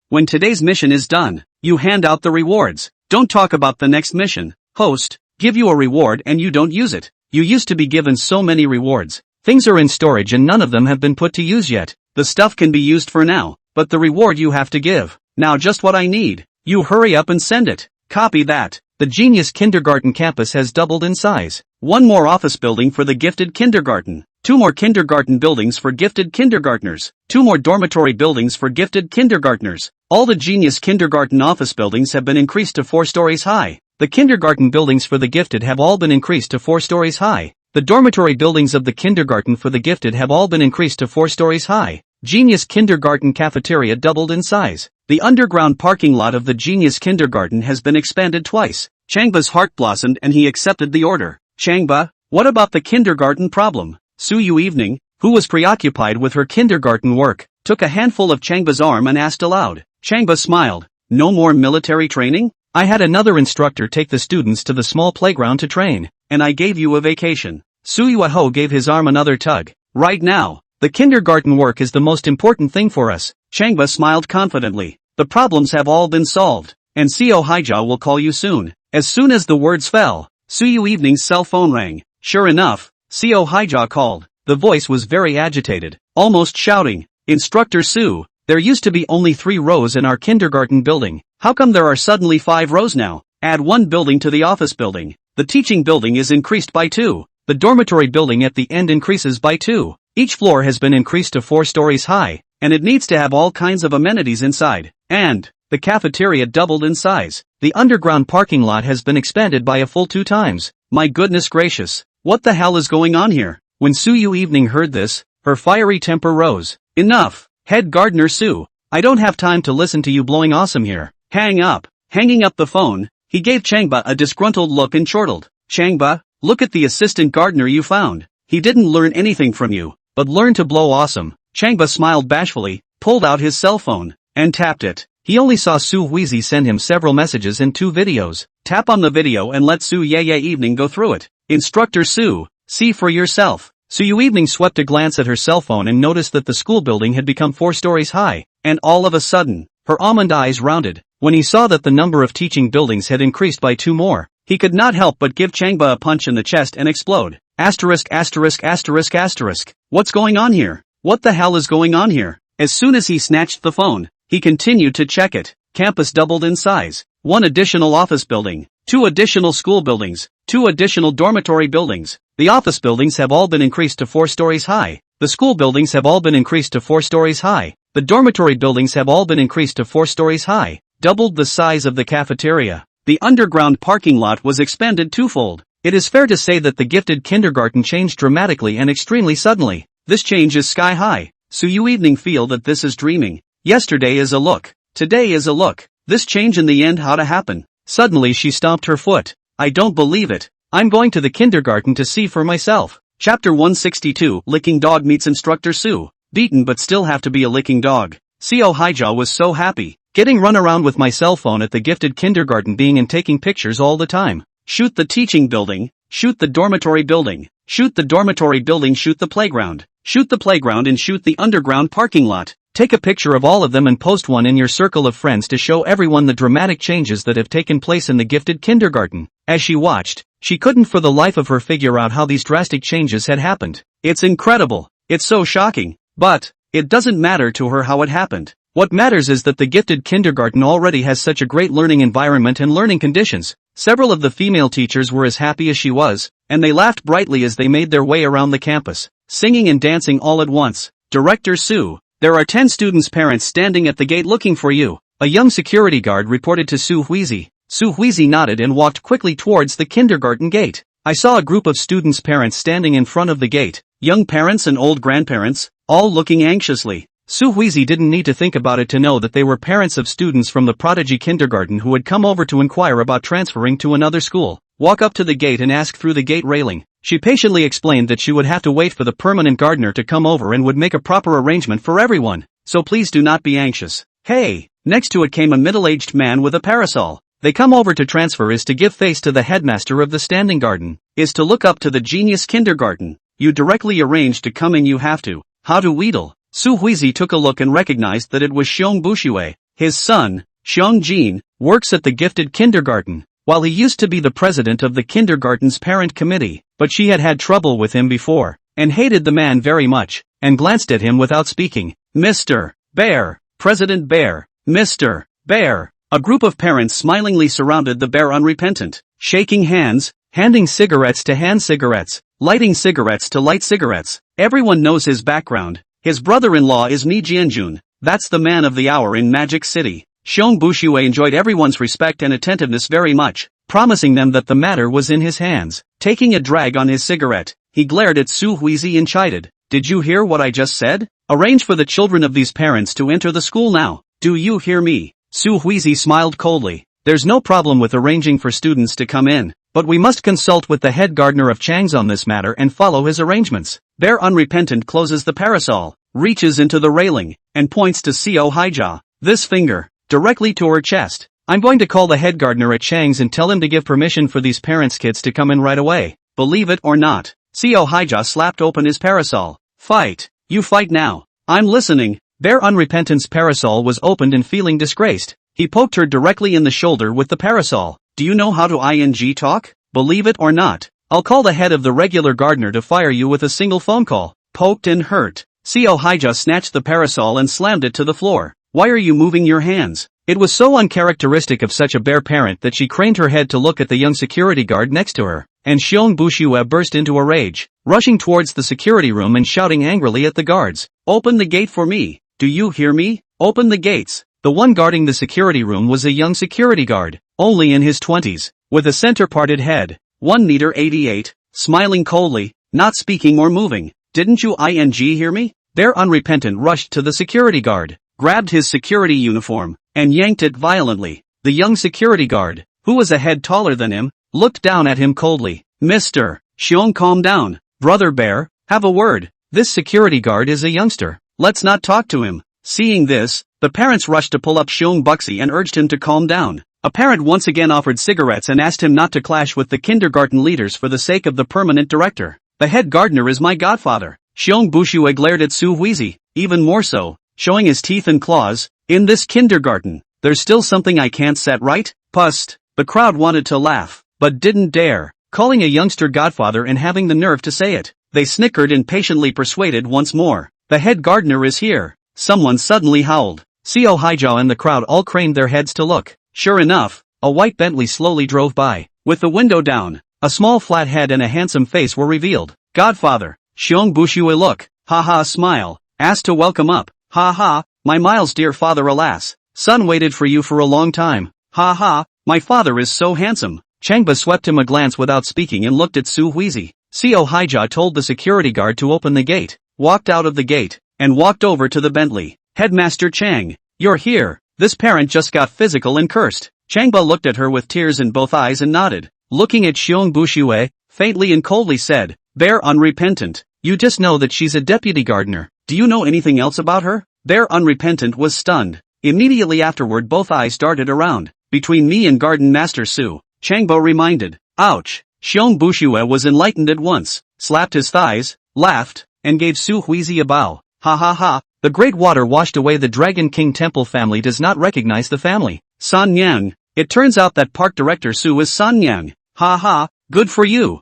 When today's mission is done, you hand out the rewards. Don't talk about the next mission. Host, give you a reward and you don't use it. You used to be given so many rewards. Things are in storage and none of them have been put to use yet. The stuff can be used for now, but the reward you have to give. Now just what I need. You hurry up and send it. Copy that. The Genius Kindergarten campus has doubled in size. 1 more office building for the gifted kindergarten. 2 more kindergarten buildings for gifted kindergartners. 2 more dormitory buildings for gifted kindergartners. All the Genius Kindergarten office buildings have been increased to 4 stories high. The kindergarten buildings for the gifted have all been increased to 4 stories high. The dormitory buildings of the kindergarten for the gifted have all been increased to 4 stories high. Genius Kindergarten cafeteria doubled in size. The underground parking lot of the Genius Kindergarten has been expanded twice. Changba's heart blossomed and he accepted the order. Changba, what about the kindergarten problem? Su Yui, who was preoccupied with her kindergarten work, took a handful of Changba's arm and asked aloud. Changba smiled. No more military training? I had another instructor take the students to the small playground to train, and I gave you a vacation. Su Yui gave his arm another tug. Right now, the kindergarten work is the most important thing for us. Changba smiled confidently. The problems have all been solved, and Seo Haija will call you soon. As soon as the words fell, Su Yui's cell phone rang. Sure enough, Seo Haija called. The voice was very agitated, almost shouting. Instructor Su, there used to be only 3 rows in our kindergarten building. How come there are suddenly 5 rows now? Add 1 building to the office building. The teaching building is increased by 2. The dormitory building at the end increases by 2. Each floor has been increased to 4 stories high, and it needs to have all kinds of amenities inside. And the cafeteria doubled in size. The underground parking lot has been expanded by a full 2 times. My goodness gracious, what the hell is going on here? When Su Yui heard this, her fiery temper rose. Enough, head gardener Su. I don't have time to listen to you blowing awesome here. Hang up. Hanging up the phone, he gave Changba a disgruntled look and chortled. Changba, look at the assistant gardener you found. He didn't learn anything from you, but learned to blow awesome. Changba smiled bashfully, pulled out his cell phone, and tapped it. He only saw Su Yui send him several messages and 2 videos. Tap on the video and let Su Yui go through it. Instructor Su, see for yourself. Su Yui swept a glance at her cell phone and noticed that the school building had become 4 stories high, and all of a sudden, her almond eyes rounded. When he saw that the number of teaching buildings had increased by 2 more, he could not help but give Changba a punch in the chest and explode. Asterisk asterisk asterisk asterisk. What's going on here? What the hell is going on here? As soon as he snatched the phone, he continued to check it. Campus doubled in size. 1 additional office building, 2 additional school buildings, 2 additional dormitory buildings. The office buildings have all been increased to 4 stories high. The school buildings have all been increased to 4 stories high. The dormitory buildings have all been increased to 4 stories high. Doubled the size of the cafeteria. The underground parking lot was expanded 2-fold. It is fair to say that the gifted kindergarten changed dramatically and extremely suddenly. This change is sky high. Su Yui feel that this is dreaming. Yesterday is a look. Today is a look. This change in the end how to happen. Suddenly she stomped her foot. I don't believe it. I'm going to the kindergarten to see for myself. Chapter 162 Licking Dog meets Instructor Su. Beaten but still have to be a licking dog. Seo Haija was so happy. Getting run around with my cell phone at the gifted kindergarten being and taking pictures all the time. Shoot the teaching building. Shoot the dormitory building. Shoot the dormitory building. Shoot the playground. Shoot the playground and shoot the underground parking lot. Take a picture of all of them and post one in your circle of friends to show everyone the dramatic changes that have taken place in the gifted kindergarten. As she watched, she couldn't for the life of her figure out how these drastic changes had happened. It's incredible. It's so shocking. But it doesn't matter to her how it happened. What matters is that the gifted kindergarten already has such a great learning environment and learning conditions. Several of the female teachers were as happy as she was, and they laughed brightly as they made their way around the campus, singing and dancing all at once. Director Su, there are 10 students' parents standing at the gate looking for you. A young security guard reported to Su Yui. Su Yui nodded and walked quickly towards the kindergarten gate. I saw a group of students' parents standing in front of the gate, young parents and old grandparents, all looking anxiously. Su Yui didn't need to think about it to know that they were parents of students from the prodigy kindergarten who had come over to inquire about transferring to another school. Walk up to the gate and ask through the gate railing. She patiently explained that she would have to wait for the permanent gardener to come over and would make a proper arrangement for everyone, so please do not be anxious. Hey! Next to it came a middle-aged man with a parasol. They come over to transfer is to give face to the headmaster of the standing garden, is to look up to the genius kindergarten. You directly arrange to come in you have to. How to wheedle. Su Yui took a look and recognized that it was Xiong Bushue. His son, Xiong Jin, works at the gifted kindergarten. While he used to be the president of the kindergarten's parent committee, but she had had trouble with him before, and hated the man very much, and glanced at him without speaking. Mr. Bear, President Bear, Mr. Bear. A group of parents smilingly surrounded the bear unrepentant, shaking hands, handing cigarettes to hand cigarettes, lighting cigarettes to light cigarettes. Everyone knows his background. His brother-in-law is Mi Jianjun. That's the man of the hour in Magic City. Xiong Bushue enjoyed everyone's respect and attentiveness very much, promising them that the matter was in his hands. Taking a drag on his cigarette, he glared at Su Yui and chided. Did you hear what I just said? Arrange for the children of these parents to enter the school now. Do you hear me? Su Yui smiled coldly. There's no problem with arranging for students to come in, but we must consult with the head gardener of Chang's on this matter and follow his arrangements. Bear Unrepentant closes the parasol, reaches into the railing, and points to Su Yui. This finger, directly to her chest. I'm going to call the head gardener at Chang's and tell him to give permission for these parents' kids to come in right away. Believe it or not. Su Yui slapped open his parasol. Fight. You fight now. I'm listening. Bear Unrepentant's parasol was opened and feeling disgraced. He poked her directly in the shoulder with the parasol. Do you know how to ing talk? Believe it or not. I'll call the head of the regular gardener to fire you with a single phone call. Poked and hurt. Su Yui snatched the parasol and slammed it to the floor. Why are you moving your hands? It was so uncharacteristic of such a bear parent that she craned her head to look at the young security guard next to her, and Xiong Bushue burst into a rage, rushing towards the security room and shouting angrily at the guards. Open the gate for me. Do you hear me? Open the gates. The one guarding the security room was a young security guard, only in his 20s, with a center-parted head, 1 meter 88, smiling coldly, not speaking or moving. Didn't you hear me? Bear Unrepentant rushed to the security guard, grabbed his security uniform, and yanked it violently. The young security guard, who was a head taller than him, looked down at him coldly. Mr. Xiong, calm down. Brother Bear, have a word. This security guard is a youngster. Let's not talk to him. Seeing this, the parents rushed to pull up Xiong Buxi and urged him to calm down. A parent once again offered cigarettes and asked him not to clash with the kindergarten leaders for the sake of the permanent director. The head gardener is my godfather. Xiong Bushue glared at Su Yui, even more so, showing his teeth and claws. In this kindergarten, there's still something I can't set right? Pust. The crowd wanted to laugh, but didn't dare, calling a youngster godfather and having the nerve to say it. They snickered and patiently persuaded once more. The head gardener is here. Someone suddenly howled. Su Yui and the crowd all craned their heads to look. Sure enough, a white Bentley slowly drove by. With the window down, a small flat head and a handsome face were revealed. Godfather. Xiong Bushue look. Ha smile. Asked to welcome up. Ha, my Miles dear father, alas. Son waited for you for a long time. Ha, my father is so handsome. Changba swept him a glance without speaking and looked at Su Yui. Su Yui told the security guard to open the gate, walked out of the gate, and walked over to the Bentley. Headmaster Chang, you're here. This parent just got physical and cursed. Changba looked at her with tears in both eyes and nodded. Looking at Xiong Bushue, faintly and coldly said, Bear Unrepentant, you just know that she's a deputy gardener. Do you know anything else about her? Bear Unrepentant was stunned. Immediately afterward both eyes darted around. Between me and Garden Master Su, Changbo reminded. Ouch. Xiong Bushue was enlightened at once, slapped his thighs, laughed, and gave Su Yui a bow. Ha. The great water washed away the Dragon King Temple family does not recognize the family. San Yang. It turns out that park director Su is San Yang. Ha. Good for you.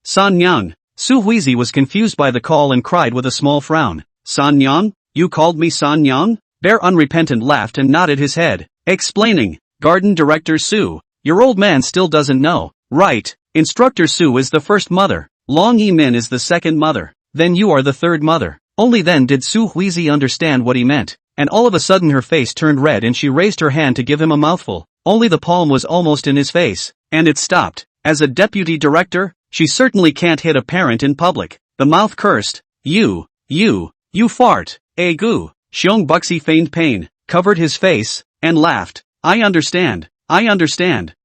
San Yang. Su Yui was confused by the call and cried with a small frown. San Yang? You called me San Yang? Bear Unrepentant laughed and nodded his head, explaining. Garden director Su. Your old man still doesn't know. Right. Instructor Su is the first mother. Long Yi-min is the second mother. Then you are the third mother. Only then did Su Yui understand what he meant, and all of a sudden her face turned red and she raised her hand to give him a mouthful. Only the palm was almost in his face, and it stopped. As a deputy director, she certainly can't hit a parent in public. The mouth cursed. You fart. Goo. Xiong Buxi feigned pain, covered his face, and laughed. I understand.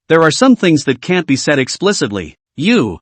There are some things that can't be said explicitly. Su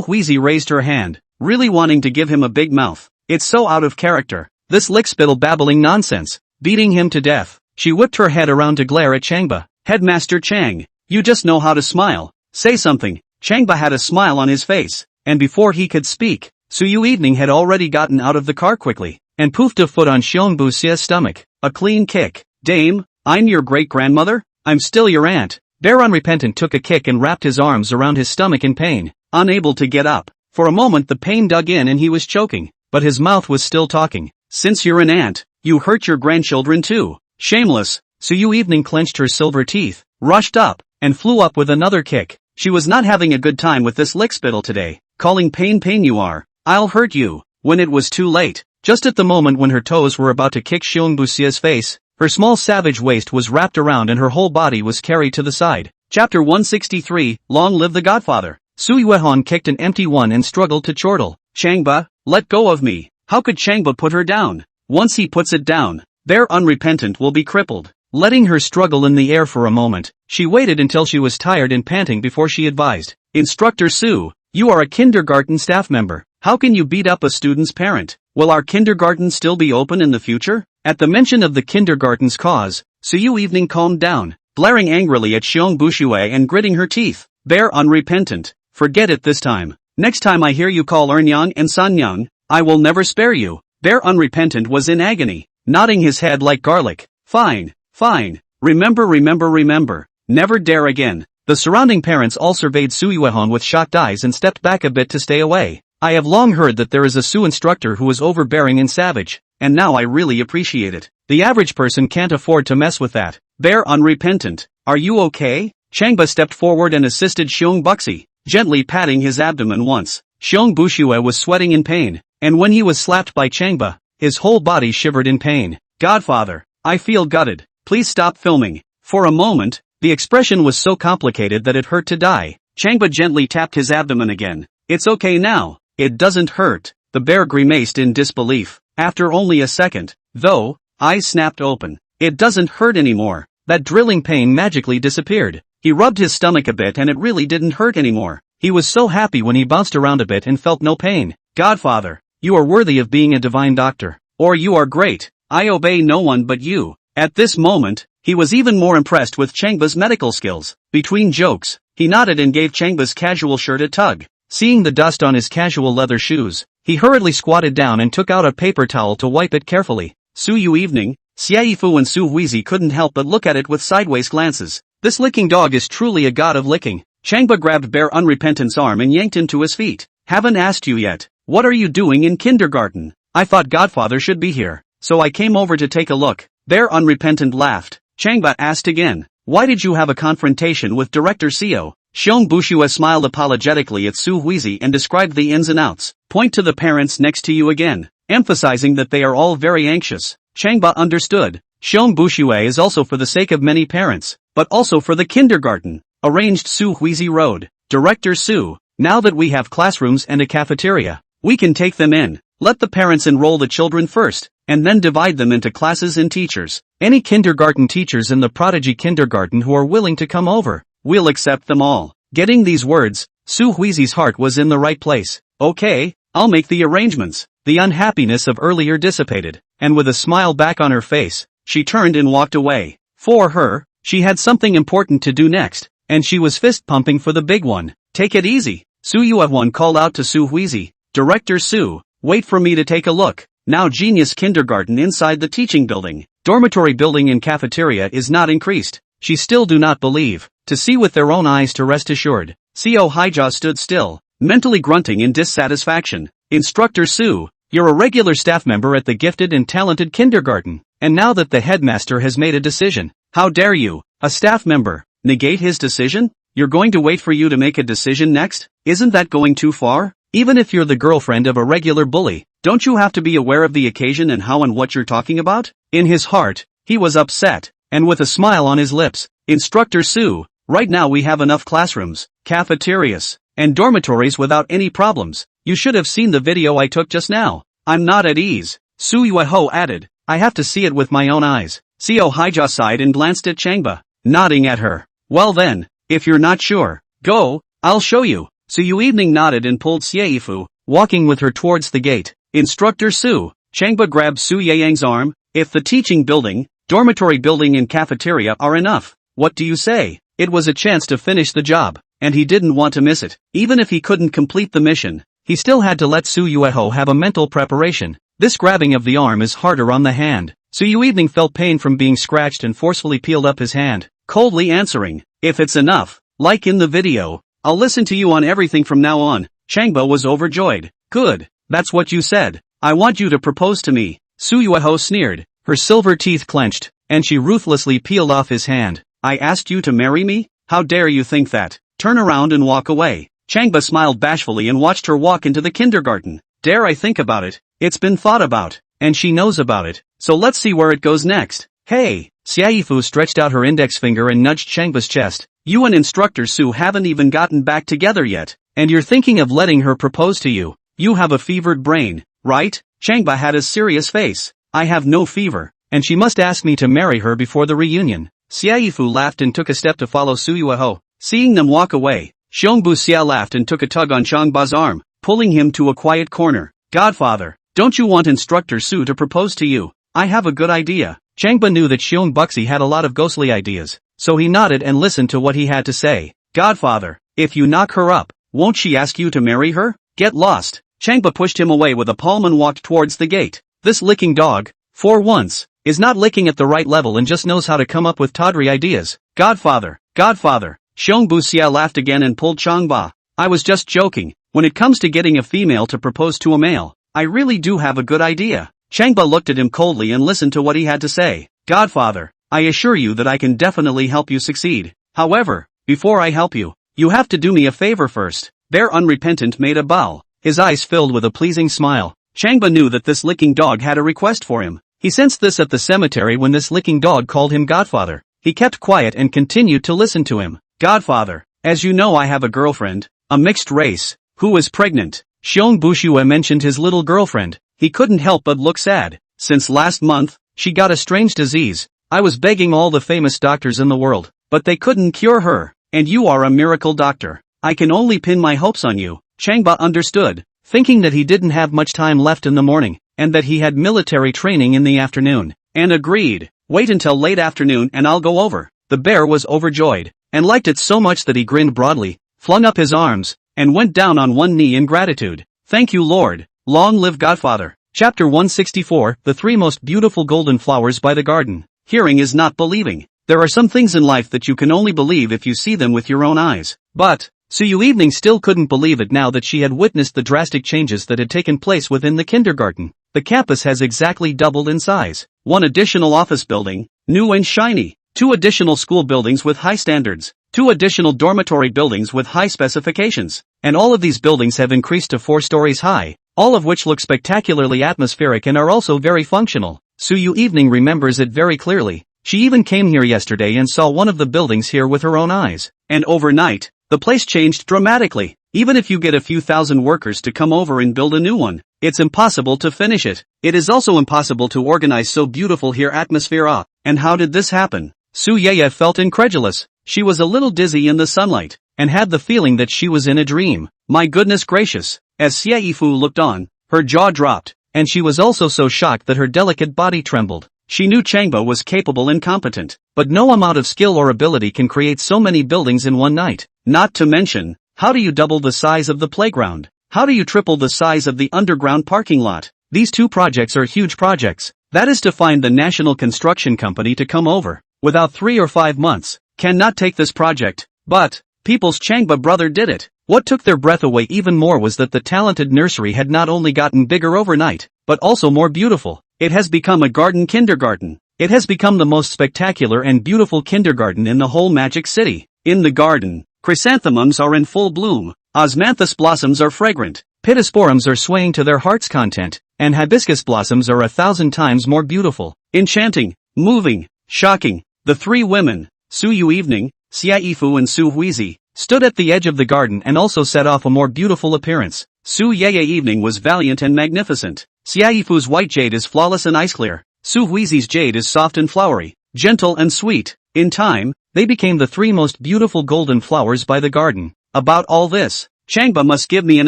Yui raised her hand, really wanting to give him a big mouth. It's so out of character. This lickspittle babbling nonsense. Beating him to death. She whipped her head around to glare at Changba. Headmaster Chang, you just know how to smile. Say something. Changba had a smile on his face, and before he could speak, Su Yui had already gotten out of the car quickly, and poofed a foot on Xiong Buxia's stomach. A clean kick. Dame, I'm your great-grandmother? I'm still your aunt. Bear Unrepentant took a kick and wrapped his arms around his stomach in pain, unable to get up. For a moment the pain dug in and he was choking, but his mouth was still talking. Since you're an aunt, you hurt your grandchildren too. Shameless. Su Yui clenched her silver teeth, rushed up, and flew up with another kick. She was not having a good time with this lickspittle today, calling pain you are. I'll hurt you. When it was too late, just at the moment when her toes were about to kick Xiong Buxia's face, her small savage waist was wrapped around and her whole body was carried to the side. Chapter 163, Long Live the Godfather. Su Yui kicked an empty one and struggled to chortle. Changba, let go of me. How could Changba put her down? Once he puts it down, their unrepentant will be crippled. Letting her struggle in the air for a moment, she waited until she was tired and panting before she advised. Instructor Su, you are a kindergarten staff member. How can you beat up a student's parent? Will our kindergarten still be open in the future? At the mention of the kindergarten's cause, Su Yui calmed down, glaring angrily at Xiong Bushue and gritting her teeth. They're unrepentant. Forget it this time. Next time I hear you call Ernyang and Sanyang, I will never spare you. Their unrepentant was in agony, nodding his head like garlic. Fine. Fine. Remember. Never dare again. The surrounding parents all surveyed Su Yui with shocked eyes and stepped back a bit to stay away. I have long heard that there is a Su instructor who is overbearing and savage, and now I really appreciate it. The average person can't afford to mess with that. They're unrepentant. Are you okay? Changba stepped forward and assisted Xiong Buxi, gently patting his abdomen once. Xiong Bushue was sweating in pain, and when he was slapped by Changba, his whole body shivered in pain. Godfather, I feel gutted. Please stop filming. For a moment, the expression was so complicated that it hurt to die. Changba gently tapped his abdomen again. It's okay now. It doesn't hurt. The bear grimaced in disbelief. After only a second, though, eyes snapped open. It doesn't hurt anymore. That drilling pain magically disappeared. He rubbed his stomach a bit and it really didn't hurt anymore. He was so happy when he bounced around a bit and felt no pain. Godfather, you are worthy of being a divine doctor. Or you are great. I obey no one but you. At this moment, he was even more impressed with Changba's medical skills. Between jokes, he nodded and gave Changba's casual shirt a tug. Seeing the dust on his casual leather shoes, he hurriedly squatted down and took out a paper towel to wipe it carefully. Su Yu evening, Xiaifu and Su Huizi couldn't help but look at it with sideways glances. This licking dog is truly a god of licking. Changba grabbed Bear Unrepentant's arm and yanked him to his feet. Haven't asked you yet. What are you doing in kindergarten? I thought Godfather should be here, so I came over to take a look. Bear Unrepentant laughed. Changba asked again. Why did you have a confrontation with Director Seo? Xiong Bushue smiled apologetically at Su Huizi and described the ins and outs. Point to the parents next to you again, emphasizing that they are all very anxious. Changba understood. Xiong Bushue is also for the sake of many parents, but also for the kindergarten. Arranged Su Huizi road. Director Su, now that we have classrooms and a cafeteria, we can take them in. Let the parents enroll the children first, and then divide them into classes and teachers. Any kindergarten teachers in the prodigy kindergarten who are willing to come over, we'll accept them all. Getting these words, Su Huizi's heart was in the right place. Okay, I'll make the arrangements. The unhappiness of earlier dissipated, and with a smile back on her face, she turned and walked away. For her, she had something important to do next, and she was fist-pumping for the big one. Take it easy. Su Yui called out to Su Huizi. Director Su, wait for me to take a look. Now Genius Kindergarten inside the teaching building. Dormitory building and cafeteria is not increased. She still do not believe. To see with their own eyes to rest assured. Seo Haija stood still, mentally grunting in dissatisfaction. Instructor Su, you're a regular staff member at the gifted and talented kindergarten. And now that the headmaster has made a decision, how dare you, a staff member, negate his decision? You're going to wait for you to make a decision next? Isn't that going too far? Even if you're the girlfriend of a regular bully, don't you have to be aware of the occasion and how and what you're talking about? In his heart, he was upset, and with a smile on his lips, Instructor Su, right now we have enough classrooms, cafeterias, and dormitories without any problems. You should have seen the video I took just now. I'm not at ease. Su Yui added, I have to see it with my own eyes. Seo Haija sighed and glanced at Changba, nodding at her. Well then, if you're not sure, go, I'll show you. Su Yui nodded and pulled Xieifu, walking with her towards the gate. Instructor Su, Changba grabbed Su Yang's arm. If the teaching building, dormitory building and cafeteria are enough, what do you say? It was a chance to finish the job, and he didn't want to miss it. Even if he couldn't complete the mission, he still had to let Su Yui have a mental preparation. This grabbing of the arm is harder on the hand. Su Yui felt pain from being scratched and forcefully peeled up his hand, coldly answering, if it's enough, like in the video, I'll listen to you on everything from now on. Changba was overjoyed. Good, that's what you said. I want you to propose to me. Su Yui sneered, her silver teeth clenched, and she ruthlessly peeled off his hand. I asked you to marry me? How dare you think that? Turn around and walk away. Changba smiled bashfully and watched her walk into the kindergarten. Dare I think about it? It's been thought about, and she knows about it, so let's see where it goes next. Hey! Xiaifu stretched out her index finger and nudged Changba's chest. You and Instructor Su haven't even gotten back together yet. And you're thinking of letting her propose to you. You have a fevered brain, right? Changba had a serious face. I have no fever, and she must ask me to marry her before the reunion. Xiaofu laughed and took a step to follow Su Yui. Seeing them walk away, Xiongbu Xia laughed and took a tug on Changba's arm, pulling him to a quiet corner. Godfather, don't you want Instructor Su to propose to you? I have a good idea. Changba knew that Xiong Buxi had a lot of ghostly ideas, so he nodded and listened to what he had to say. Godfather, if you knock her up, won't she ask you to marry her? Get lost. Changba pushed him away with a palm and walked towards the gate. This licking dog, for once, is not licking at the right level and just knows how to come up with tawdry ideas. Godfather, Godfather. Xiongbu Xia laughed again and pulled Changba. I was just joking. When it comes to getting a female to propose to a male, I really do have a good idea. Changba looked at him coldly and listened to what he had to say. Godfather, I assure you that I can definitely help you succeed. However, before I help you, you have to do me a favor first. Bear Unrepentant made a bow, his eyes filled with a pleasing smile. Changba knew that this licking dog had a request for him. He sensed this at the cemetery when this licking dog called him Godfather. He kept quiet and continued to listen to him. Godfather, as you know I have a girlfriend, a mixed race, who is pregnant. Xiong Bushue mentioned his little girlfriend. He couldn't help but look sad. Since last month, she got a strange disease. I was begging all the famous doctors in the world, but they couldn't cure her. And you are a miracle doctor. I can only pin my hopes on you. Changba understood, thinking that he didn't have much time left in the morning, and that he had military training in the afternoon, and agreed. Wait until late afternoon and I'll go over. The bear was overjoyed, and liked it so much that he grinned broadly, flung up his arms, and went down on one knee in gratitude. Thank you Lord. Long live Godfather. Chapter 164, The Three Most Beautiful Golden Flowers by the Garden. Hearing is not believing. There are some things in life that you can only believe if you see them with your own eyes. But, Su Yui still couldn't believe it now that she had witnessed the drastic changes that had taken place within the kindergarten. The campus has exactly doubled in size. One additional office building, new and shiny. 2 additional school buildings with high standards. 2 additional dormitory buildings with high specifications. And all of these buildings have increased to 4 stories high, all of which look spectacularly atmospheric and are also very functional. Su Yui remembers it very clearly. She even came here yesterday and saw one of the buildings here with her own eyes. And overnight, the place changed dramatically. Even if you get a few thousand workers to come over and build a new one, it's impossible to finish it. It is also impossible to organize so beautiful here atmosphere up. And how did this happen? Su Yui felt incredulous. She was a little dizzy in the sunlight, and had the feeling that she was in a dream. My goodness gracious. As Xiaofu looked on, her jaw dropped, and she was also so shocked that her delicate body trembled. She knew Changba was capable and competent, but no amount of skill or ability can create so many buildings in one night. Not to mention, how do you double the size of the playground? How do you triple the size of the underground parking lot? These 2 projects are huge projects. That is to find the national construction company to come over, without 3 or 5 months, cannot take this project. But, people's Changba brother did it. What took their breath away even more was that the talented nursery had not only gotten bigger overnight, but also more beautiful. It has become a garden kindergarten. It has become the most spectacular and beautiful kindergarten in the whole Magic City. In the garden, chrysanthemums are in full bloom, osmanthus blossoms are fragrant, pittosporums are swaying to their heart's content, and hibiscus blossoms are 1,000 times more beautiful. Enchanting, moving, shocking. The 3 women, Su Yui, Xiaofu and Su Huizi, stood at the edge of the garden and also set off a more beautiful appearance. Su Yui was valiant and magnificent. Xiaofu's white jade is flawless and ice clear. Su Huizi's jade is soft and flowery, gentle and sweet. In time, they became the 3 most beautiful golden flowers by the garden. About all this, Changba must give me an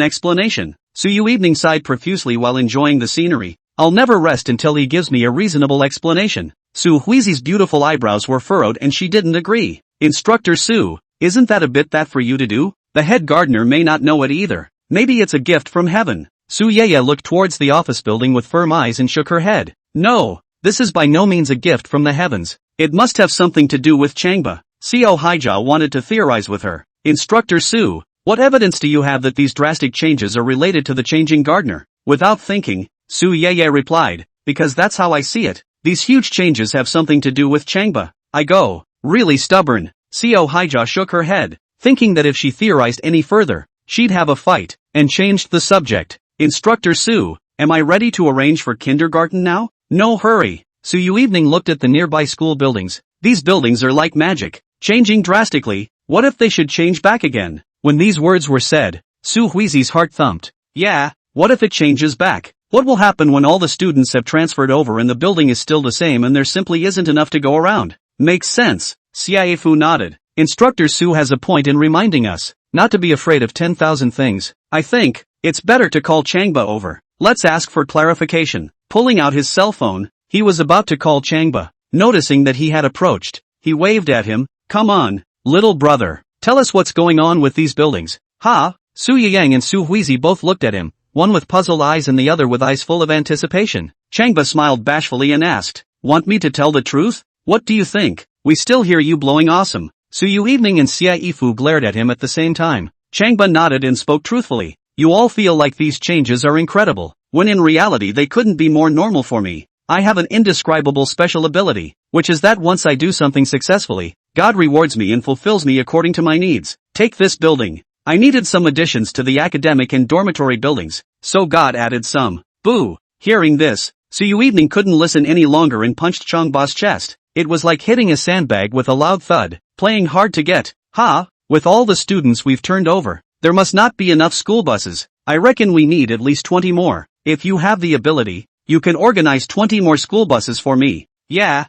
explanation. Su Yui sighed profusely while enjoying the scenery. I'll never rest until he gives me a reasonable explanation. Su Huizi's beautiful eyebrows were furrowed and she didn't agree. Instructor Su, isn't that a bit that for you to do? The head gardener may not know it either. Maybe it's a gift from heaven. Su Yui looked towards the office building with firm eyes and shook her head. No, this is by no means a gift from the heavens. It must have something to do with Changba. Co Haija wanted to theorize with her. Instructor Su, what evidence do you have that these drastic changes are related to the changing gardener? Without thinking, Su Yui replied, because that's how I see it. These huge changes have something to do with Changba. I go, really stubborn. Co Haija shook her head, thinking that if she theorized any further, she'd have a fight, and changed the subject. Instructor Su, am I ready to arrange for kindergarten now? No hurry. Su Yui looked at the nearby school buildings. These buildings are like magic, changing drastically. What if they should change back again? When these words were said, Su Huizi's heart thumped. Yeah, what if it changes back? What will happen when all the students have transferred over and the building is still the same and there simply isn't enough to go around? Makes sense. Xiaifu nodded. Instructor Su has a point in reminding us not to be afraid of 10,000 things. I think it's better to call Changba over. Let's ask for clarification. Pulling out his cell phone, he was about to call Changba. Noticing that he had approached, he waved at him. Come on, little brother. Tell us what's going on with these buildings. Ha? Su Yang and Su Huizi both looked at him, one with puzzled eyes and the other with eyes full of anticipation. Changba smiled bashfully and asked, Want me to tell the truth? What do you think? We still hear you blowing awesome. Su Yui and Xiaifu glared at him at the same time. Changba nodded and spoke truthfully. You all feel like these changes are incredible, when in reality they couldn't be more normal for me. I have an indescribable special ability, which is that once I do something successfully, God rewards me and fulfills me according to my needs. Take this building. I needed some additions to the academic and dormitory buildings, so God added some. Boo! Hearing this, Su Yui couldn't listen any longer and punched Changba's chest. It was like hitting a sandbag with a loud thud, playing hard to get. Ha! With all the students we've turned over, there must not be enough school buses. I reckon we need at least 20 more. If you have the ability, you can organize 20 more school buses for me. Yeah,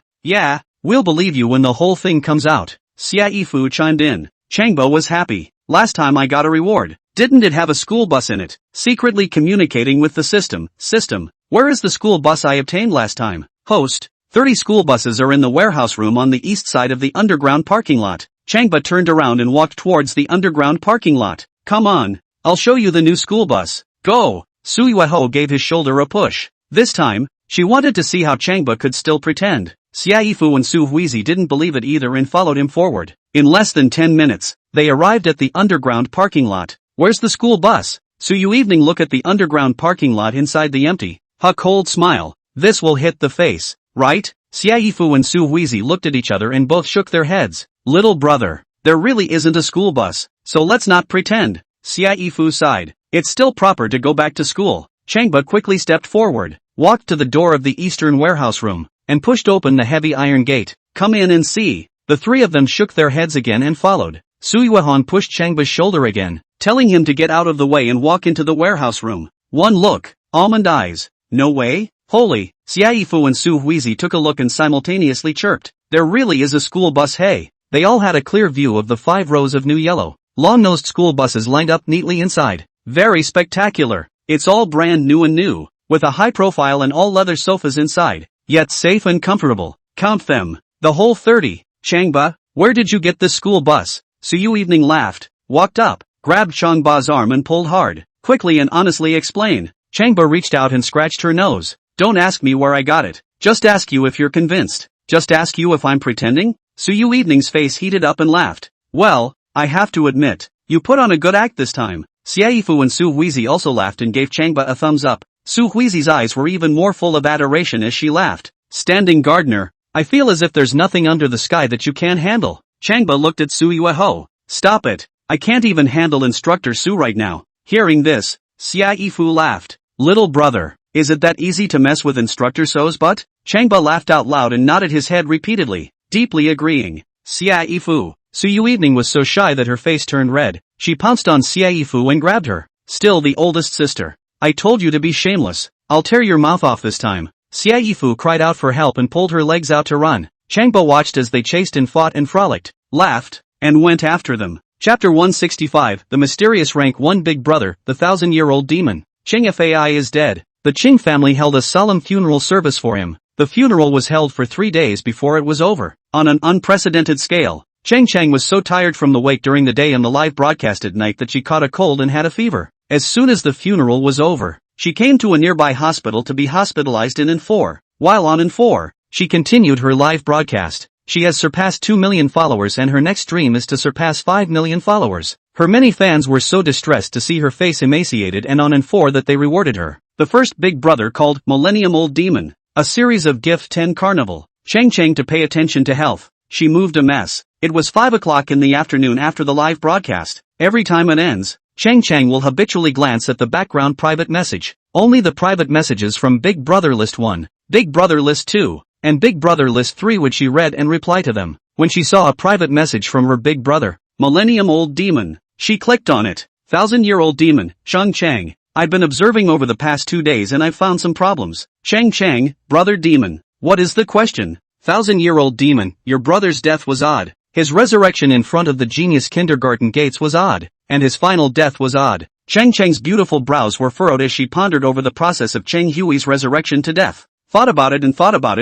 we'll believe you when the whole thing comes out. Xiaifu chimed in. Changba was happy. Last time I got a reward. Didn't it have a school bus in it? Secretly communicating with the system. Where is the school bus I obtained last time? Host. 30 school buses are in the warehouse room on the east side of the underground parking lot. Changba turned around and walked towards the underground parking lot. Come on, I'll show you the new school bus. Go! Su Yui gave his shoulder a push. This time, she wanted to see how Changba could still pretend. Xiaifu and Su Huizi didn't believe it either and followed him forward. In less than 10 minutes, they arrived at the underground parking lot. Where's the school bus? Su Yui looked at the underground parking lot inside the empty, cold smile. This will hit the face, right? Xiaifu and Su Huizi looked at each other and both shook their heads. Little brother, there really isn't a school bus, so let's not pretend. Xiaifu sighed. It's still proper to go back to school. Changba quickly stepped forward, walked to the door of the eastern warehouse room, and pushed open the heavy iron gate. Come in and see. The three of them shook their heads again and followed. Su Yui pushed Changba's shoulder again, telling him to get out of the way and walk into the warehouse room. One look, almond eyes. No way? Holy! Xiaifu and Su Huizi took a look and simultaneously chirped. There really is a school bus, hey! They all had a clear view of the 5 rows of new yellow, long-nosed school buses lined up neatly inside. Very spectacular. It's all brand new and new, with a high profile and all leather sofas inside, yet safe and comfortable. Count them. The whole 30. Changba, where did you get this school bus? Su Yui laughed, walked up, grabbed Changba's arm and pulled hard. Quickly and honestly explain. Changba reached out and scratched her nose. Don't ask me where I got it. Just ask you if you're convinced. Just ask you if I'm pretending? Su Yui's face heated up and laughed. Well, I have to admit, you put on a good act this time. Xiaifu and Su Huizi also laughed and gave Changba a thumbs up. Su Huizi's eyes were even more full of adoration as she laughed. Standing gardener, I feel as if there's nothing under the sky that you can't handle. Changba looked at Su Yui. Stop it. I can't even handle Instructor Su right now. Hearing this, Xiaifu laughed. Little brother, is it that easy to mess with Instructor Su's butt? Changba laughed out loud and nodded his head repeatedly, deeply agreeing. Xiaifu. Su Yui was so shy that her face turned red. She pounced on Xiaifu and grabbed her. Still the oldest sister. I told you to be shameless. I'll tear your mouth off this time. Xiaifu cried out for help and pulled her legs out to run. Changba watched as they chased and fought and frolicked, laughed, and went after them. Chapter 165, The Mysterious Rank 1 Big Brother, the 1,000-year-old demon. Ching Fai is dead. The Ching family held a solemn funeral service for him. The funeral was held for 3 days before it was over. On an unprecedented scale, Cheng Chang was so tired from the wake during the day and the live broadcast at night that she caught a cold and had a fever. As soon as the funeral was over, she came to a nearby hospital to be hospitalized in N4. While on N4, she continued her live broadcast. She has surpassed 2 million followers and her next dream is to surpass 5 million followers. Her many fans were so distressed to see her face emaciated and on N4 that they rewarded her. The first Big Brother called Millennium Old Demon, a series of Gift 10 Carnival. Cheng Chang to pay attention to health. She moved a mess. It was 5 o'clock in the afternoon after the live broadcast. Every time it ends, Cheng Chang will habitually glance at the background private message. Only the private messages from Big Brother List 1, Big Brother List 2, and Big Brother List 3 would she read and reply to them. When she saw a private message from her big brother, Millennium Old Demon, she clicked on it. 1,000-year-old demon, Sheng Chang. I've been observing over the past 2 days and I've found some problems. Chang Chang, brother demon. What is the question? 1,000-year-old demon, your brother's death was odd. His resurrection in front of the genius kindergarten gates was odd. And his final death was odd. Chang Chang's beautiful brows were furrowed as she pondered over the process of Chang Hui's resurrection to death. Thought about it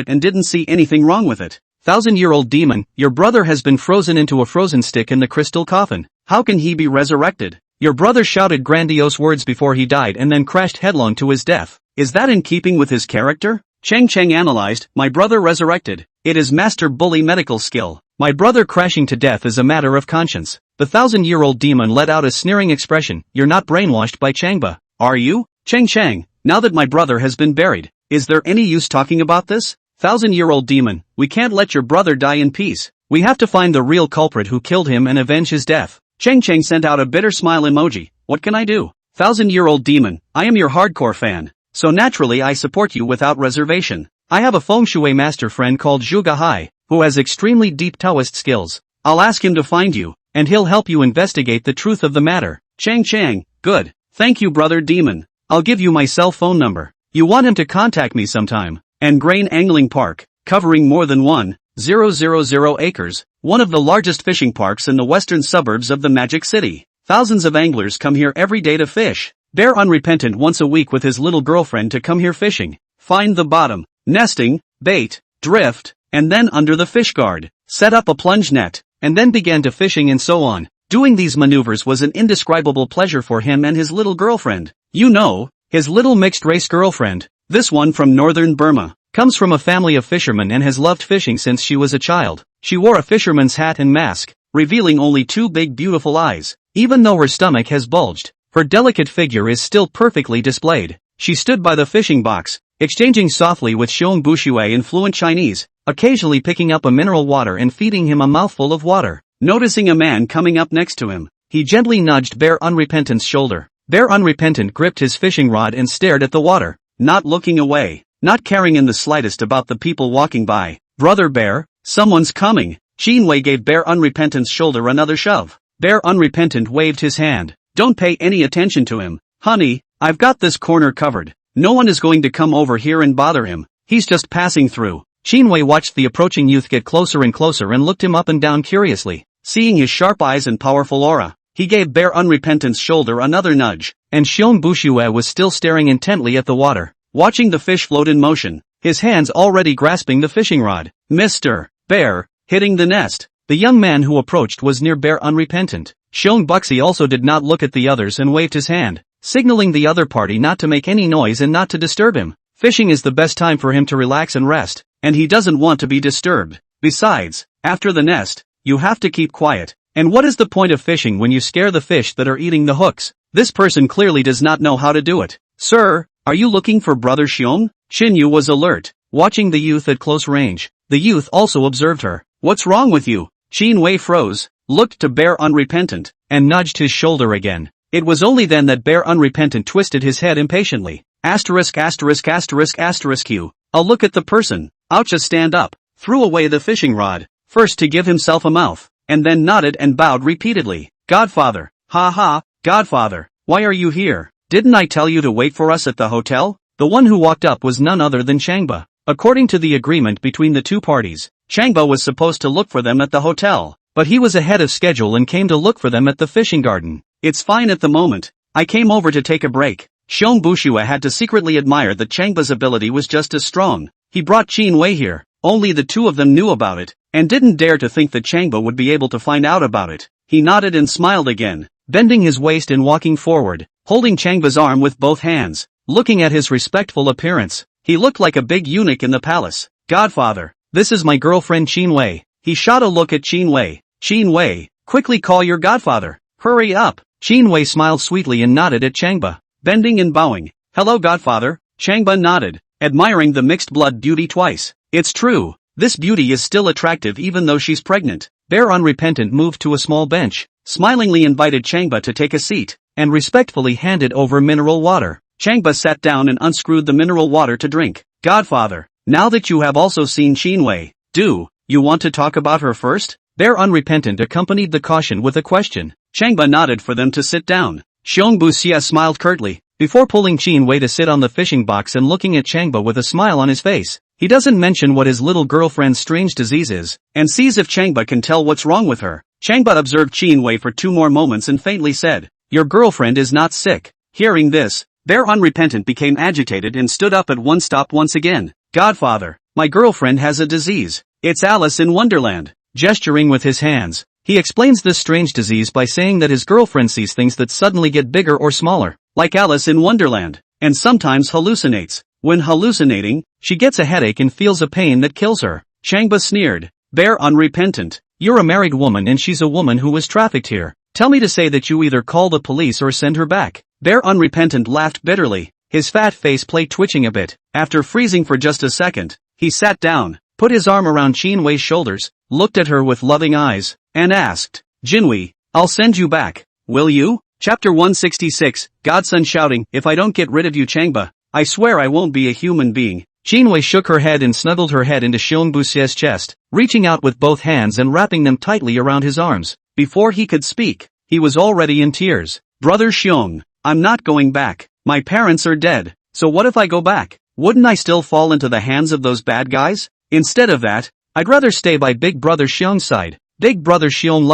and didn't see anything wrong with it. 1,000-year-old demon, your brother has been frozen into a frozen stick in the crystal coffin. How can he be resurrected? Your brother shouted grandiose words before he died and then crashed headlong to his death. Is that in keeping with his character? Chang Chang analyzed, my brother resurrected. It is master bully medical skill. My brother crashing to death is a matter of conscience. The 1,000-year-old demon let out a sneering expression. You're not brainwashed by Changba, are you? Chang Chang, now that my brother has been buried, is there any use talking about this? 1,000-year-old demon, we can't let your brother die in peace. We have to find the real culprit who killed him and avenge his death. Chang Chang sent out a bitter smile emoji. What can I do? 1,000-year-old demon, I am your hardcore fan. So naturally I support you without reservation. I have a feng shui master friend called Zhuge Hai, who has extremely deep Taoist skills. I'll ask him to find you, and he'll help you investigate the truth of the matter. Chang Chang, good. Thank you brother demon. I'll give you my cell phone number. You want him to contact me sometime. And Grain Angling Park, covering more than 1,000 acres, one of the largest fishing parks in the western suburbs of the Magic City. Thousands of anglers come here every day to fish. Bear Unrepentant once a week with his little girlfriend to come here fishing. Find the bottom, nesting, bait, drift, and then under the fish guard. Set up a plunge net, and then began to fishing and so on. Doing these maneuvers was an indescribable pleasure for him and his little girlfriend. You know, his little mixed-race girlfriend. This one from northern Burma. Comes from a family of fishermen and has loved fishing since she was a child. She wore a fisherman's hat and mask, revealing only 2 big beautiful eyes. Even though her stomach has bulged, her delicate figure is still perfectly displayed. She stood by the fishing box, exchanging softly with Xiong Bushui in fluent Chinese, occasionally picking up a mineral water and feeding him a mouthful of water. Noticing a man coming up next to him, he gently nudged Bear Unrepentant's shoulder. Bear Unrepentant gripped his fishing rod and stared at the water, not looking away, not caring in the slightest about the people walking by. Brother Bear, someone's coming. Xinwei gave Bear Unrepentant's shoulder another shove. Bear Unrepentant waved his hand. Don't pay any attention to him. Honey, I've got this corner covered. No one is going to come over here and bother him. He's just passing through. Xinwei watched the approaching youth get closer and closer and looked him up and down curiously. Seeing his sharp eyes and powerful aura, he gave Bear Unrepentant's shoulder another nudge, and Xiong Bushui was still staring intently at the water, watching the fish float in motion, his hands already grasping the fishing rod. Mr. Bear, hitting the nest. The young man who approached was near Bear Unrepentant. Xiong Buxi also did not look at the others and waved his hand, signaling the other party not to make any noise and not to disturb him. Fishing is the best time for him to relax and rest, and he doesn't want to be disturbed. Besides, after the nest, you have to keep quiet. And what is the point of fishing when you scare the fish that are eating the hooks? This person clearly does not know how to do it. Sir, are you looking for Brother Xiong? Xinyu was alert, watching the youth at close range. The youth also observed her. What's wrong with you? Xin Wei froze, looked to Bear Unrepentant, and nudged his shoulder again. It was only then that Bear Unrepentant twisted his head impatiently. Asterisk asterisk asterisk asterisk Q. I'll look at the person. Oucha stand up, threw away the fishing rod, first to give himself a mouth, and then nodded and bowed repeatedly. Godfather, ha ha, Godfather, why are you here? Didn't I tell you to wait for us at the hotel? The one who walked up was none other than Changba. According to the agreement between the two parties, Changba was supposed to look for them at the hotel, but he was ahead of schedule and came to look for them at the fishing garden. It's fine at the moment. I came over to take a break. Xiong Bushua had to secretly admire that Changba's ability was just as strong. He brought Qin Wei here. Only the two of them knew about it, and didn't dare to think that Changba would be able to find out about it. He nodded and smiled again, bending his waist and walking forward, holding Changba's arm with both hands. Looking at his respectful appearance, he looked like a big eunuch in the palace. Godfather, this is my girlfriend Qin Wei. He shot a look at Qin Wei. Qin Wei, quickly call your godfather. Hurry up. Qin Wei smiled sweetly and nodded at Changba, bending and bowing. Hello godfather. Changba nodded, admiring the mixed blood beauty twice. It's true, this beauty is still attractive even though she's pregnant. Bear Unrepentant moved to a small bench, smilingly invited Changba to take a seat, and respectfully handed over mineral water. Changba sat down and unscrewed the mineral water to drink. Godfather, now that you have also seen Qin Wei, do you want to talk about her first? Bear Unrepentant accompanied the caution with a question. Changba nodded for them to sit down. Xiong Buxia smiled curtly, before pulling Qin Wei to sit on the fishing box and looking at Changba with a smile on his face. He doesn't mention what his little girlfriend's strange disease is, and sees if Changba can tell what's wrong with her. Changba observed Qin Wei for 2 more moments and faintly said, "Your girlfriend is not sick." Hearing this, Bear Unrepentant became agitated and stood up at one stop once again. "Godfather, my girlfriend has a disease. It's Alice in Wonderland." Gesturing with his hands, he explains this strange disease by saying that his girlfriend sees things that suddenly get bigger or smaller, like Alice in Wonderland, and sometimes hallucinates. When hallucinating, she gets a headache and feels a pain that kills her. Changba sneered, "Bear Unrepentant, you're a married woman and she's a woman who was trafficked here. Tell me to say that you either call the police or send her back." Bear Unrepentant laughed bitterly, his fat face plate twitching a bit. After freezing for just a second, he sat down, put his arm around Qin Wei's shoulders, looked at her with loving eyes, and asked, "Jinwei, I'll send you back, will you?" Chapter 166, Godson shouting, "If I don't get rid of you Changba, I swear I won't be a human being." Qin Wei shook her head and snuggled her head into Xiong Buxia's chest, reaching out with both hands and wrapping them tightly around his arms. Before he could speak, he was already in tears. "Brother Xiong, I'm not going back. My parents are dead, so what if I go back? Wouldn't I still fall into the hands of those bad guys? Instead of that, I'd rather stay by Big Brother Xiong's side. Big Brother Xiong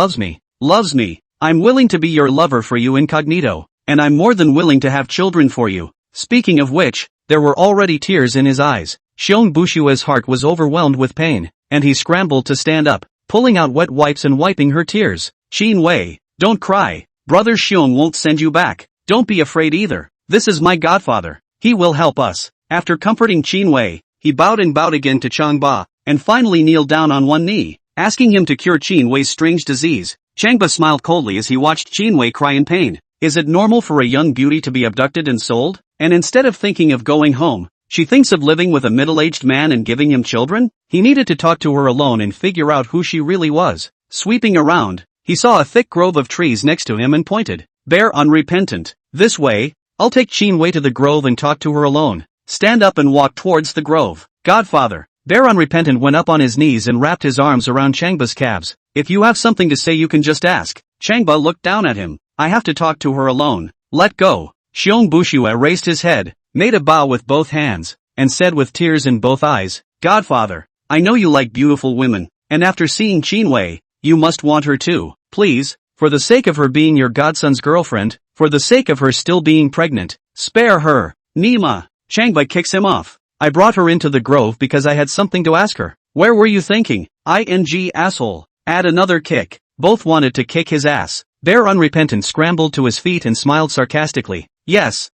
loves me. I'm willing to be your lover for you incognito, and I'm more than willing to have children for you." Speaking of which, there were already tears in his eyes. Xiong Bushua's heart was overwhelmed with pain, and he scrambled to stand up, pulling out wet wipes and wiping her tears. "Qin Wei, don't cry. Brother Xiong won't send you back. Don't be afraid either. This is my godfather. He will help us." After comforting Qin Wei, he bowed again to Changba, and finally kneeled down on one knee, asking him to cure Qin Wei's strange disease. Changba smiled coldly as he watched Qin Wei cry in pain. Is it normal for a young beauty to be abducted and sold? And instead of thinking of going home, she thinks of living with a middle-aged man and giving him children? He needed to talk to her alone and figure out who she really was. Sweeping around, he saw a thick grove of trees next to him and pointed. "Bear Unrepentant, this way. I'll take Qin Wei to the grove and talk to her alone." Stand up and walk towards the grove. "Godfather." Bear Unrepentant went up on his knees and wrapped his arms around Changba's calves. "If you have something to say you can just ask." Changba looked down at him. "I have to talk to her alone. Let go." Xiong Bushua raised his head, made a bow with both hands, and said with tears in both eyes, "Godfather, I know you like beautiful women, and after seeing Qin Wei, you must want her too. Please, for the sake of her being your godson's girlfriend, for the sake of her still being pregnant, spare her." "Nima." Changba kicks him off. "I brought her into the grove because I had something to ask her." "Where were you thinking? Ing asshole." Add another kick. Both wanted to kick his ass. Bear Unrepentant scrambled to his feet and smiled sarcastically. Yes.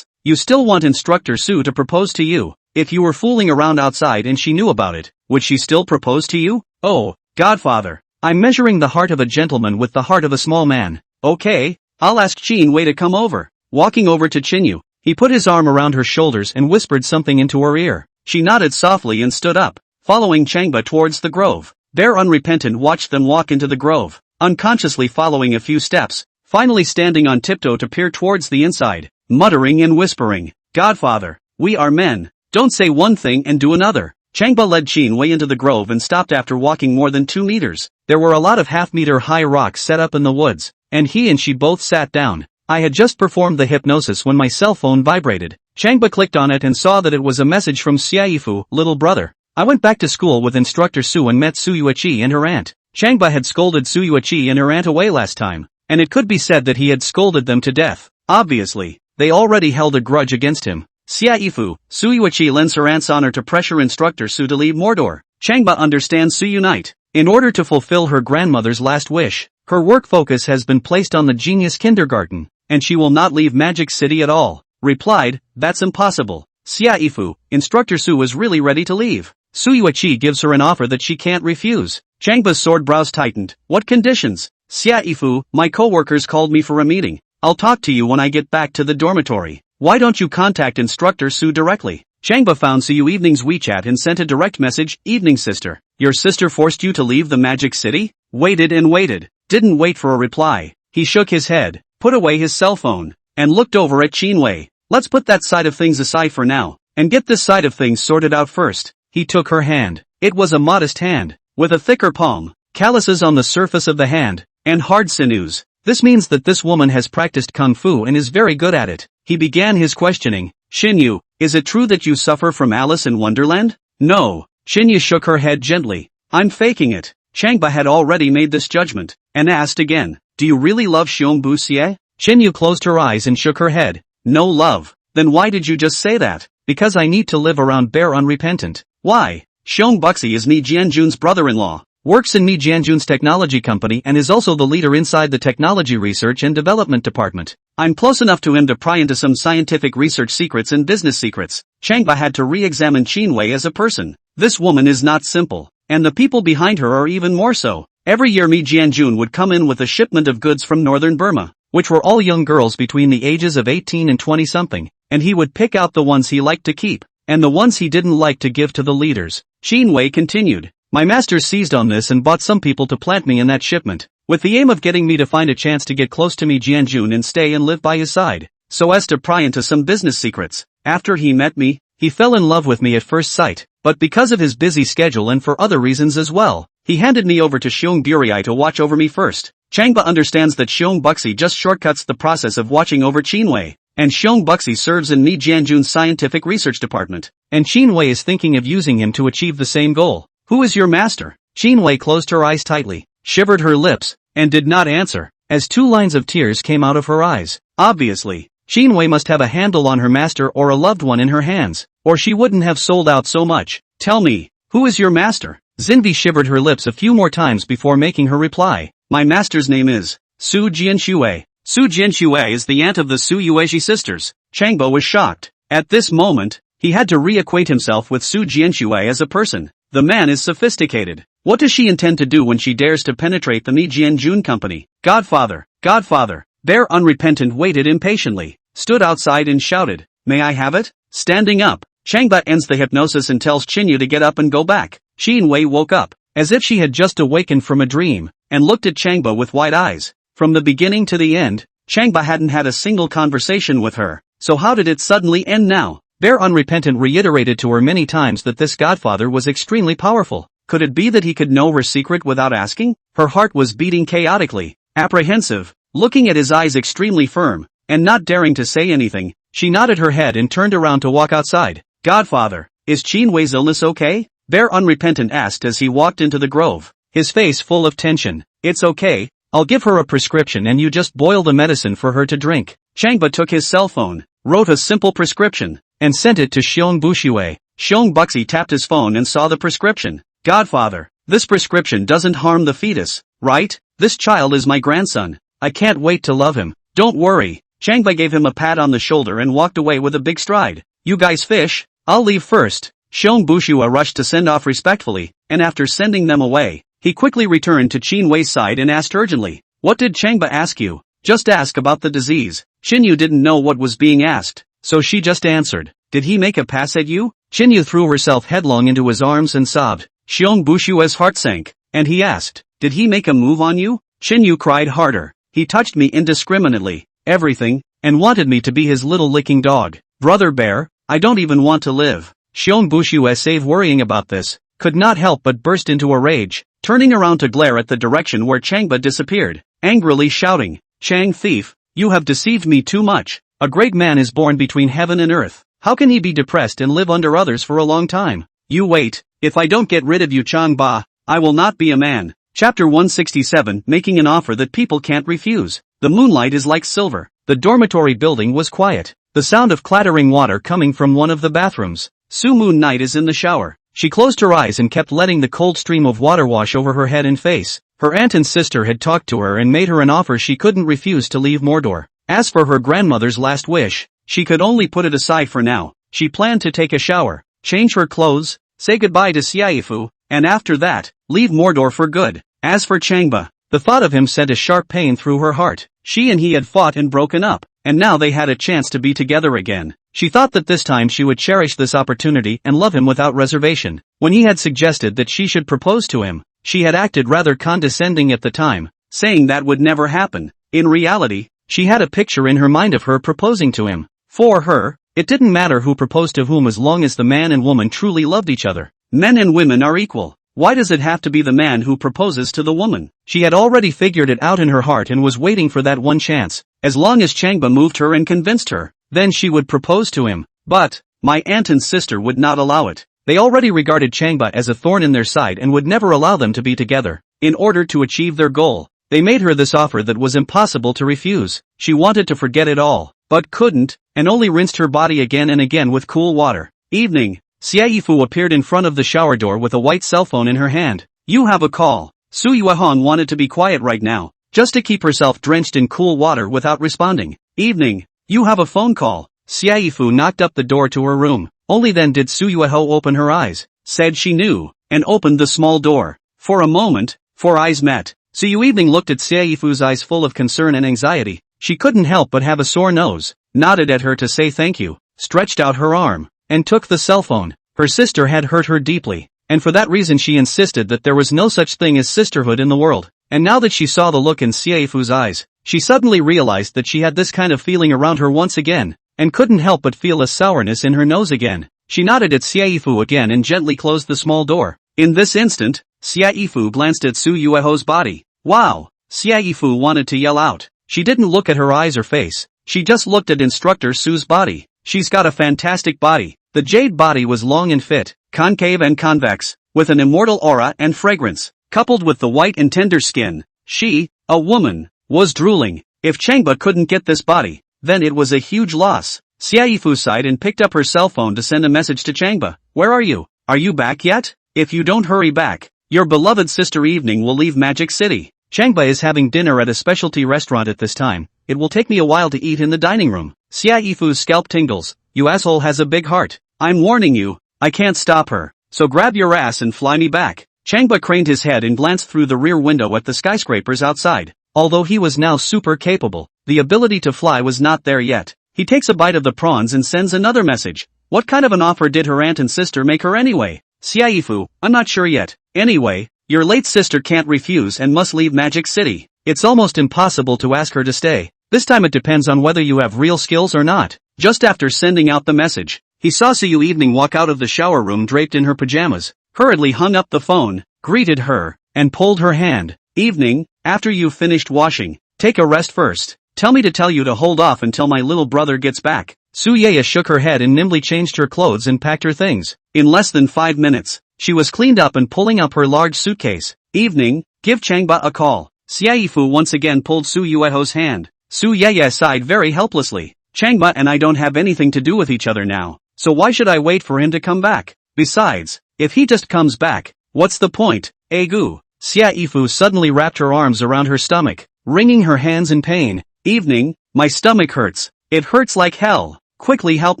You still want Instructor Su to propose to you. If you were fooling around outside and she knew about it, would she still propose to you? Oh, Godfather. I'm measuring the heart of a gentleman with the heart of a small man. Okay, I'll ask Qin Wei to come over. Walking over to Qinyu, he put his arm around her shoulders and whispered something into her ear. She nodded softly and stood up, following Changba towards the grove. Bear Unrepentant watched them walk into the grove, unconsciously following a few steps, finally standing on tiptoe to peer towards the inside, muttering and whispering, "Godfather, we are men. Don't say one thing and do another." Changba led Qin Wei into the grove and stopped after walking more than 2 meters. There were a lot of half-meter-high rocks set up in the woods, and he and she both sat down. I had just performed the hypnosis when my cell phone vibrated. Changba clicked on it and saw that it was a message from Xiaifu, little brother. I went back to school with Instructor Su and met Su Yui and her aunt. Changba had scolded Su Yui and her aunt away last time, and it could be said that he had scolded them to death. Obviously, they already held a grudge against him. Xiaifu, Su Yui lends her aunt's honor to pressure Instructor Su to leave Mordor. Changba understands Su Unite. In order to fulfill her grandmother's last wish, her work focus has been placed on the genius kindergarten, and she will not leave Magic City at all. Replied, "That's impossible." Xiaifu, Instructor Su was really ready to leave. Su Yui gives her an offer that she can't refuse. Changba's sword brows tightened. "What conditions?" "Xiaifu, my co-workers called me for a meeting. I'll talk to you when I get back to the dormitory. Why don't you contact Instructor Su directly?" Changba found Su Evening's WeChat and sent a direct message, "Evening sister. Your sister forced you to leave the Magic City?" Waited and waited. Didn't wait for a reply. He shook his head, put away his cell phone, and looked over at Qin Wei. "Let's put that side of things aside for now, and get this side of things sorted out first." He took her hand. It was a modest hand, with a thicker palm, calluses on the surface of the hand, and hard sinews. This means that this woman has practiced kung fu and is very good at it. He began his questioning. Shinyu, is it true that you suffer from Alice in Wonderland? No. Shinyu shook her head gently. I'm faking it. Changba had already made this judgment, and asked again, do you really love Xiong Buxie? Shinyu closed her eyes and shook her head. No love. Then why did you just say that? Because I need to live around Bear Unrepentant. Why? Xiong Buxie is Mi Jianjun's brother-in-law, works in Mi Jianjun's technology company and is also the leader inside the technology research and development department. I'm close enough to him to pry into some scientific research secrets and business secrets. Changba had to re-examine Qinwei as a person. This woman is not simple, and the people behind her are even more so. Every year Mi Jianjun would come in with a shipment of goods from northern Burma, which were all young girls between the ages of 18 and 20-something, and he would pick out the ones he liked to keep, and the ones he didn't like to give to the leaders. Qinwei continued. My masters seized on this and bought some people to plant me in that shipment, with the aim of getting me to find a chance to get close to Mi Jianjun and stay and live by his side, so as to pry into some business secrets. After he met me, he fell in love with me at first sight, but because of his busy schedule and for other reasons as well, he handed me over to Xiong Burii to watch over me first. Changba understands that Xiong Buxie just shortcuts the process of watching over Qinwei, and Xiong Buxie serves in Mi Jianjun's scientific research department, and Qinwei is thinking of using him to achieve the same goal. Who is your master? Qinwei closed her eyes tightly, shivered her lips, and did not answer, as 2 lines of tears came out of her eyes. Obviously, Qinwei must have a handle on her master or a loved one in her hands, or she wouldn't have sold out so much. Tell me, who is your master? Xinvi shivered her lips a few more times before making her reply. My master's name is Su Jianxue. Su Jianxue is the aunt of the Su Yui sisters. Changbo was shocked. At this moment, he had to reacquaint himself with Su Jianxue as a person. The man is sophisticated. What does she intend to do when she dares to penetrate the Mi Jianjun company? Godfather, Godfather. Bear Unrepentant waited impatiently, stood outside and shouted, May I have it? Standing up, Changba ends the hypnosis and tells Qinyu to get up and go back. Qinwei woke up, as if she had just awakened from a dream, and looked at Changba with wide eyes. From the beginning to the end, Changba hadn't had a single conversation with her, so how did it suddenly end now? Bear Unrepentant reiterated to her many times that this godfather was extremely powerful. Could it be that he could know her secret without asking? Her heart was beating chaotically, apprehensive, looking at his eyes extremely firm, and not daring to say anything. She nodded her head and turned around to walk outside. Godfather, is Qinwei's illness okay? Bear Unrepentant asked as he walked into the grove, his face full of tension. It's okay, I'll give her a prescription and you just boil the medicine for her to drink. Changba took his cell phone, wrote a simple prescription, and sent it to Xiong Buxie. Xiong Buxie tapped his phone and saw the prescription. Godfather, this prescription doesn't harm the fetus, right? This child is my grandson. I can't wait to love him. Don't worry. Changba gave him a pat on the shoulder and walked away with a big stride. You guys fish? I'll leave first. Xiong Buxie rushed to send off respectfully, and after sending them away, he quickly returned to Qinwei's side and asked urgently, What did Changba ask you? Just ask about the disease. Qinyu didn't know what was being asked, so she just answered, Did he make a pass at you? Qinyu threw herself headlong into his arms and sobbed. Xiong Buxie's heart sank, and he asked, Did he make a move on you? Qinyu cried harder. He touched me indiscriminately, everything, and wanted me to be his little licking dog. Brother Bear, I don't even want to live. Xiong Buxie, save worrying about this, could not help but burst into a rage, turning around to glare at the direction where Changba disappeared, angrily shouting, Chang thief, you have deceived me too much. A great man is born between heaven and earth. How can he be depressed and live under others for a long time? You wait, if I don't get rid of you Changba, I will not be a man. Chapter 167, Making an Offer That People Can't Refuse. The moonlight is like silver. The dormitory building was quiet, the sound of clattering water coming from one of the bathrooms. Su Moon Knight is in the shower. She closed her eyes and kept letting the cold stream of water wash over her head and face. Her aunt and sister had talked to her and made her an offer she couldn't refuse to leave Mordor. As for her grandmother's last wish, she could only put it aside for now. She planned to take a shower, change her clothes, say goodbye to Xiaifu, and after that, leave Mordor for good. As for Changba, the thought of him sent a sharp pain through her heart. She and he had fought and broken up, and now they had a chance to be together again. She thought that this time she would cherish this opportunity and love him without reservation. When he had suggested that she should propose to him, she had acted rather condescending at the time, saying that would never happen. In reality, she had a picture in her mind of her proposing to him. For her, it didn't matter who proposed to whom as long as the man and woman truly loved each other. Men and women are equal. Why does it have to be the man who proposes to the woman? She had already figured it out in her heart and was waiting for that one chance. As long as Changba moved her and convinced her, then she would propose to him. But my aunt and sister would not allow it. They already regarded Changba as a thorn in their side and would never allow them to be together. In order to achieve their goal, they made her this offer that was impossible to refuse. She wanted to forget it all, but couldn't, and only rinsed her body again and again with cool water. Evening. Xiaifu appeared in front of the shower door with a white cell phone in her hand. You have a call. Su Yui wanted to be quiet right now, just to keep herself drenched in cool water without responding. Evening. You have a phone call. Xiaifu knocked up the door to her room. Only then did Su Yui open her eyes, said she knew, and opened the small door. For a moment, 4 eyes met. Su Yui looked at Xiaifu's eyes full of concern and anxiety. She couldn't help but have a sore nose, nodded at her to say thank you, stretched out her arm, and took the cell phone. Her sister had hurt her deeply, and for that reason she insisted that there was no such thing as sisterhood in the world. And now that she saw the look in Xiaifu's eyes, she suddenly realized that she had this kind of feeling around her once again, and couldn't help but feel a sourness in her nose again. She nodded at Xiaifu again and gently closed the small door. In this instant, Xiaifu glanced at Su Yui's body. Wow! Xiaifu wanted to yell out. She didn't look at her eyes or face. She just looked at Instructor Su's body. She's got a fantastic body. The jade body was long and fit, concave and convex, with an immortal aura and fragrance, coupled with the white and tender skin. She, a woman, was drooling. If Changba couldn't get this body, then it was a huge loss. Xiaifu sighed and picked up her cell phone to send a message to Changba. Where are you? Are you back yet? If you don't hurry back, your beloved sister Evening will leave Magic City. Changba is having dinner at a specialty restaurant at this time. It will take me a while to eat in the dining room. Xiaifu's scalp tingles. You asshole has a big heart. I'm warning you, I can't stop her. So grab your ass and fly me back. Changba craned his head and glanced through the rear window at the skyscrapers outside. Although he was now super capable, the ability to fly was not there yet. He takes a bite of the prawns and sends another message. What kind of an offer did her aunt and sister make her anyway? Xiaifu, I'm not sure yet. Anyway, your late sister can't refuse and must leave Magic City. It's almost impossible to ask her to stay. This time it depends on whether you have real skills or not. Just after sending out the message, he saw Su Yui walk out of the shower room draped in her pajamas, hurriedly hung up the phone, greeted her, and pulled her hand. Evening, after you've finished washing, take a rest first. Tell me to tell you to hold off until my little brother gets back. Su Yui shook her head and nimbly changed her clothes and packed her things. In less than 5 minutes, she was cleaned up and pulling up her large suitcase. Evening, give Changba a call. Xiaifu once again pulled Su Yui's hand. Su Yui sighed very helplessly. Changba and I don't have anything to do with each other now, so why should I wait for him to come back? Besides, if he just comes back, what's the point? Egu. Xiaifu suddenly wrapped her arms around her stomach, wringing her hands in pain. Evening, my stomach hurts. It hurts like hell. Quickly help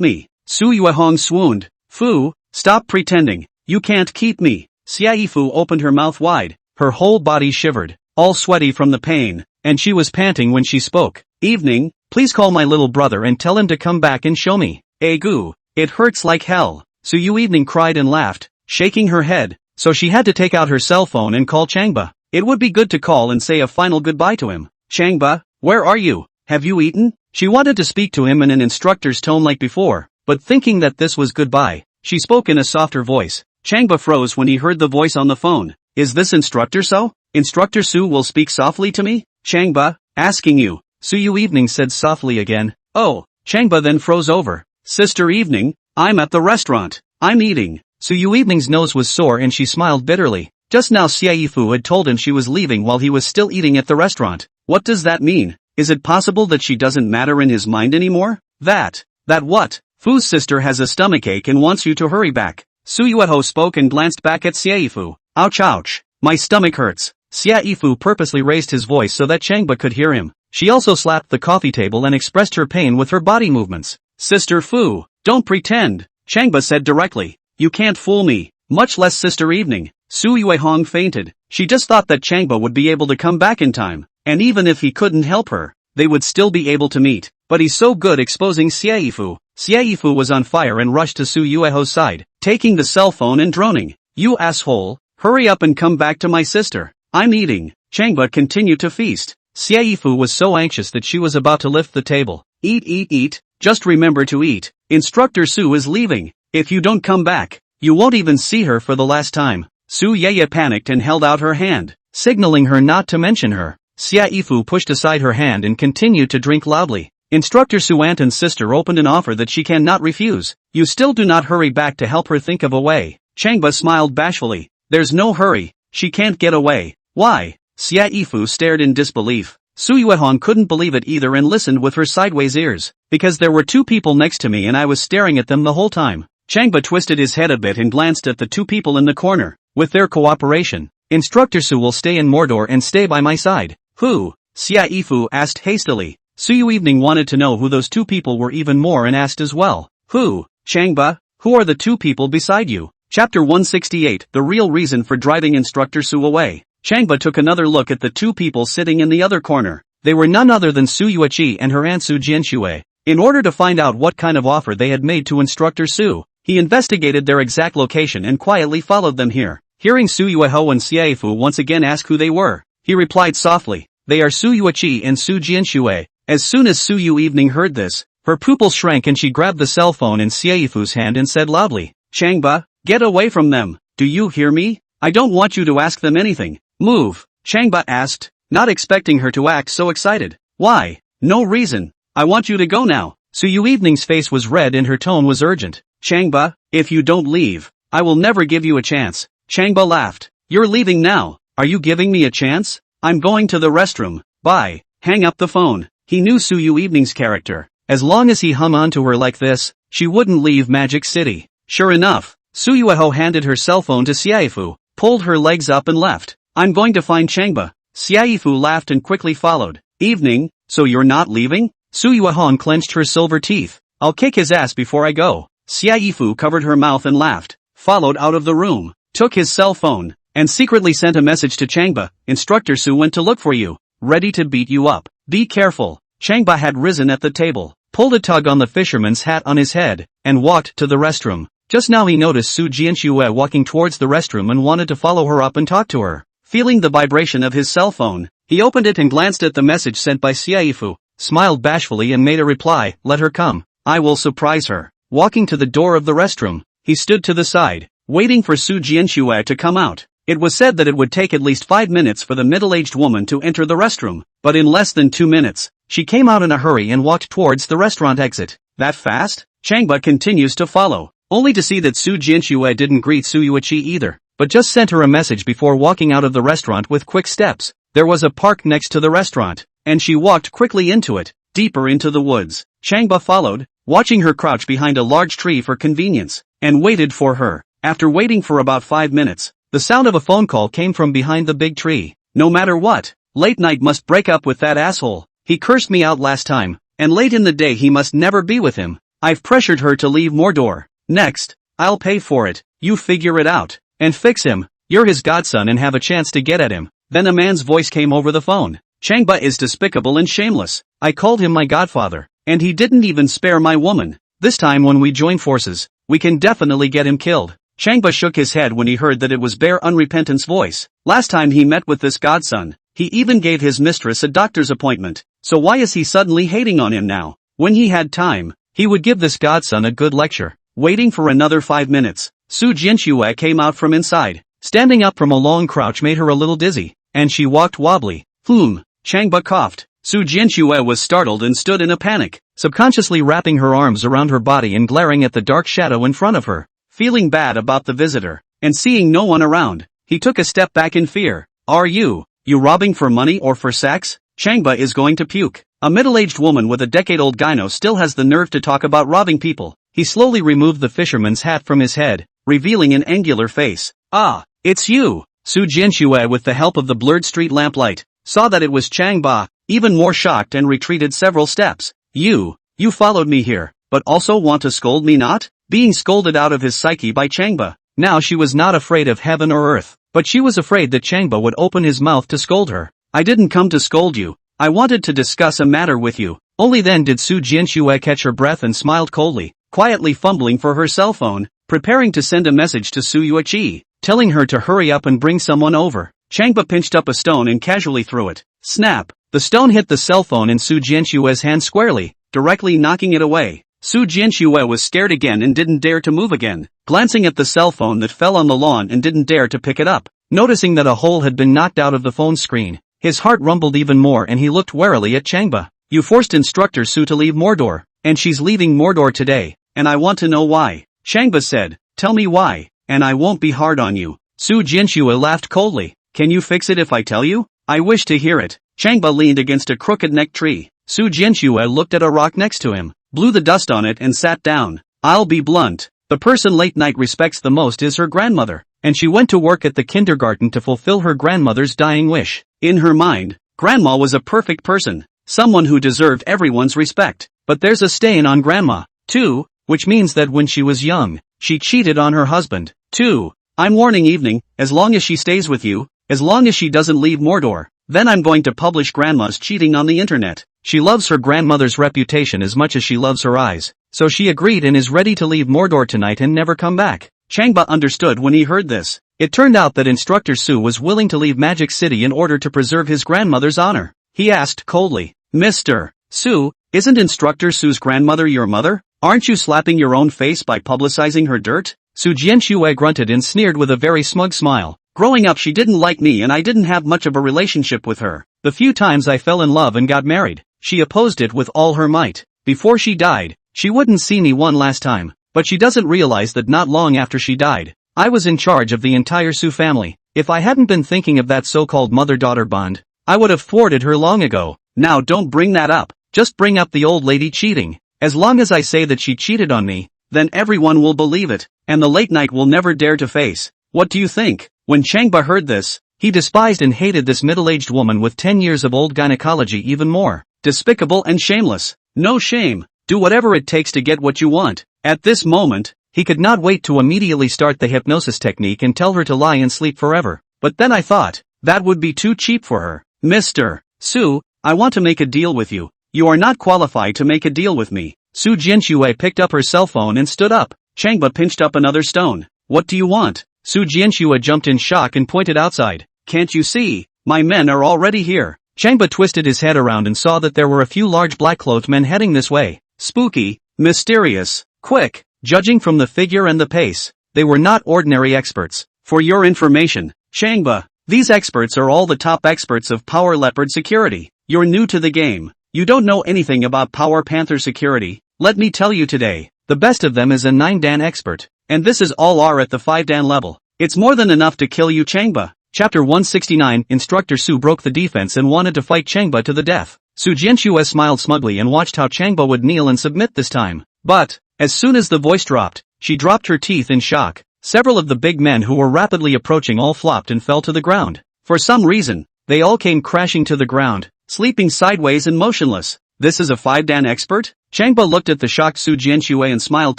me. Su Yui swooned. Fu, stop pretending. You can't keep me. Xiaifu opened her mouth wide. Her whole body shivered, all sweaty from the pain, and she was panting when she spoke. Evening, please call my little brother and tell him to come back and show me. Egu, it hurts like hell. Su Yui cried and laughed, shaking her head, so she had to take out her cell phone and call Changba. It would be good to call and say a final goodbye to him. Changba, where are you? Have you eaten? She wanted to speak to him in an instructor's tone like before, but thinking that this was goodbye, she spoke in a softer voice. Changba froze when he heard the voice on the phone. Is this Instructor So? Instructor Su will speak softly to me? Changba, asking you. Su Yui said softly again. Oh, Changba then froze over. Sister Evening, I'm at the restaurant. I'm eating. Su Yui's nose was sore and she smiled bitterly. Just now Xiaifu had told him she was leaving while he was still eating at the restaurant. What does that mean? Is it possible that she doesn't matter in his mind anymore? That what? Fu's sister has a stomachache and wants you to hurry back. Su Yui spoke and glanced back at Xiaifu. Ouch ouch. My stomach hurts. Xiaifu purposely raised his voice so that Changba could hear him. She also slapped the coffee table and expressed her pain with her body movements. Sister Fu, don't pretend, Changba said directly. You can't fool me, much less Sister Evening. Su Yui fainted. She just thought that Changba would be able to come back in time, and even if he couldn't help her, they would still be able to meet. But he's so good exposing Xiaifu. Xiaifu was on fire and rushed to Su Yui's side, taking the cell phone and droning. You asshole, hurry up and come back to my sister. I'm eating. Changba continued to feast. Xiaifu was so anxious that she was about to lift the table. Eat, just remember to eat. Instructor Su is leaving. If you don't come back, you won't even see her for the last time. Su Yui panicked and held out her hand, signaling her not to mention her. Xiaifu pushed aside her hand and continued to drink loudly. Instructor Suanton's sister opened an offer that she cannot refuse. You still do not hurry back to help her think of a way. Changba smiled bashfully. There's no hurry. She can't get away. Why? Xiaifu stared in disbelief. Su Yui couldn't believe it either and listened with her sideways ears. Because there were two people next to me and I was staring at them the whole time. Changba twisted his head a bit and glanced at the two people in the corner. With their cooperation, Instructor Su will stay in Mordor and stay by my side. Who? Xiaifu asked hastily. Su Yui wanted to know who those two people were even more and asked as well. Who? Changba, who are the two people beside you? Chapter 168, The Real Reason for Driving Instructor Su Away. Changba took another look at the two people sitting in the other corner. They were none other than Su Yui and her aunt Su Jianxue. In order to find out what kind of offer they had made to Instructor Su, he investigated their exact location and quietly followed them here. Hearing Su Yui and Xiaifu once again ask who they were, he replied softly, they are Su Yui and Su Jianxue. As soon as Su Yui heard this, her pupils shrank and she grabbed the cell phone in Xiaifu's hand and said loudly, Changba, get away from them, do you hear me? I don't want you to ask them anything. Move, Changba asked, not expecting her to act so excited. Why? No reason. I want you to go now. Su Yui's face was red and her tone was urgent. Changba, if you don't leave, I will never give you a chance. Changba laughed. You're leaving now. Are you giving me a chance? I'm going to the restroom. Bye. Hang up the phone. He knew Su Yui's character. As long as he hung on to her like this, she wouldn't leave Magic City. Sure enough, Su Yui handed her cell phone to Xiaifu, pulled her legs up and left. I'm going to find Changba. Xiaifu laughed and quickly followed. Evening, so you're not leaving? Su Yui clenched her silver teeth. I'll kick his ass before I go. Xiaifu covered her mouth and laughed, followed out of the room, took his cell phone, and secretly sent a message to Changba. Instructor Su went to look for you, ready to beat you up. Be careful. Changba had risen at the table, pulled a tug on the fisherman's hat on his head, and walked to the restroom. Just now he noticed Su Jianxue walking towards the restroom and wanted to follow her up and talk to her. Feeling the vibration of his cell phone, he opened it and glanced at the message sent by Xiaifu, smiled bashfully and made a reply, let her come. I will surprise her. Walking to the door of the restroom, he stood to the side, waiting for Su Jianxue to come out. It was said that it would take at least 5 minutes for the middle-aged woman to enter the restroom, but in less than 2 minutes, she came out in a hurry and walked towards the restaurant exit. That fast? Changba continues to follow, only to see that Su Jianxue didn't greet Su Yui either, but just sent her a message before walking out of the restaurant with quick steps. There was a park next to the restaurant, and she walked quickly into it, deeper into the woods. Changba followed, watching her crouch behind a large tree for convenience, and waited for her. After waiting for about 5 minutes, the sound of a phone call came from behind the big tree. No matter what, late night must break up with that asshole. He cursed me out last time, and late in the day he must never be with him. I've pressured her to leave Mordor. Next, I'll pay for it. You figure it out, and fix him. You're his godson and have a chance to get at him. Then a man's voice came over the phone. Changba is despicable and shameless. I called him my godfather, and he didn't even spare my woman. This time when we join forces, we can definitely get him killed. Changba shook his head when he heard that it was bare unrepentant's voice. Last time he met with this godson, he even gave his mistress a doctor's appointment. So why is he suddenly hating on him now? When he had time, he would give this godson a good lecture. Waiting for another 5 minutes, Su Jianxue came out from inside. Standing up from a long crouch made her a little dizzy, and she walked wobbly. Changba coughed. Su Jianxue was startled and stood in a panic, subconsciously wrapping her arms around her body and glaring at the dark shadow in front of her. Feeling bad about the visitor, and seeing no one around, he took a step back in fear. Are you robbing for money or for sex? Changba is going to puke. A middle-aged woman with a decade-old gyno still has the nerve to talk about robbing people. He slowly removed the fisherman's hat from his head, revealing an angular face. Ah, it's you! Su Jianxue, with the help of the blurred street lamplight, saw that it was Changba, even more shocked, and retreated several steps. You followed me here, but also want to scold me not? Being scolded out of his psyche by Changba. Now she was not afraid of heaven or earth, but she was afraid that Changba would open his mouth to scold her. I didn't come to scold you. I wanted to discuss a matter with you. Only then did Su Jianxue catch her breath and smiled coldly, quietly fumbling for her cell phone, preparing to send a message to Su Yui, telling her to hurry up and bring someone over. Changba pinched up a stone and casually threw it. Snap! The stone hit the cell phone in Su Jianxue's hand squarely, directly knocking it away. Su Jianxue was scared again and didn't dare to move again, glancing at the cell phone that fell on the lawn and didn't dare to pick it up. Noticing that a hole had been knocked out of the phone screen, his heart rumbled even more and he looked warily at Changba. You forced Instructor Su to leave Mordor, and she's leaving Mordor today, and I want to know why. Changba said, tell me why, and I won't be hard on you. Su Jianxue laughed coldly. Can you fix it if I tell you? I wish to hear it. Changba leaned against a crooked-necked tree. Su Jianxue looked at a rock next to him, blew the dust on it and sat down. I'll be blunt. The person late night respects the most is her grandmother, and she went to work at the kindergarten to fulfill her grandmother's dying wish. In her mind, Grandma was a perfect person, someone who deserved everyone's respect. But there's a stain on Grandma, too, which means that when she was young, she cheated on her husband, too. I'm warning evening, as long as she stays with you, as long as she doesn't leave Mordor, then I'm going to publish Grandma's cheating on the internet. She loves her grandmother's reputation as much as she loves her eyes, so she agreed and is ready to leave Mordor tonight and never come back. Changba understood when he heard this. It turned out that Instructor Su was willing to leave Magic City in order to preserve his grandmother's honor. He asked coldly, Mr. Su, isn't Instructor Su's grandmother your mother? Aren't you slapping your own face by publicizing her dirt? Su Jianxue grunted and sneered with a very smug smile. Growing up she didn't like me and I didn't have much of a relationship with her. The few times I fell in love and got married, she opposed it with all her might. Before she died, she wouldn't see me one last time, but she doesn't realize that not long after she died, I was in charge of the entire Su family. If I hadn't been thinking of that so-called mother-daughter bond, I would have thwarted her long ago. Now don't bring that up, just bring up the old lady cheating. As long as I say that she cheated on me, then everyone will believe it, and the late night will never dare to face. What do you think? When Changba heard this, he despised and hated this middle-aged woman with 10 years of old gynecology even more. Despicable and shameless. No shame. Do whatever it takes to get what you want. At this moment, he could not wait to immediately start the hypnosis technique and tell her to lie and sleep forever. But then I thought, that would be too cheap for her. Mr. Su, I want to make a deal with you. You are not qualified to make a deal with me. Su Jianxue picked up her cell phone and stood up. Changba pinched up another stone. What do you want? Su Jianxue jumped in shock and pointed outside. Can't you see? My men are already here. Changba twisted his head around and saw that there were a few large black-clothed men heading this way. Spooky, mysterious, quick. Judging from the figure and the pace, they were not ordinary experts. For your information, Changba, these experts are all the top experts of Power Leopard security. You're new to the game. You don't know anything about Power Panther security. Let me tell you today, the best of them is a 9-dan expert. And this is all are at the 5-dan level. It's more than enough to kill you Changba. Chapter 169 Instructor Su broke the defense and wanted to fight Changba to the death. Su Jianxue smiled smugly and watched how Changba would kneel and submit this time. But, as soon as the voice dropped, she dropped her teeth in shock. Several of the big men who were rapidly approaching all flopped and fell to the ground. For some reason, they all came crashing to the ground, sleeping sideways and motionless. This is a 5-dan expert? Changba looked at the shocked Su Jianxue and smiled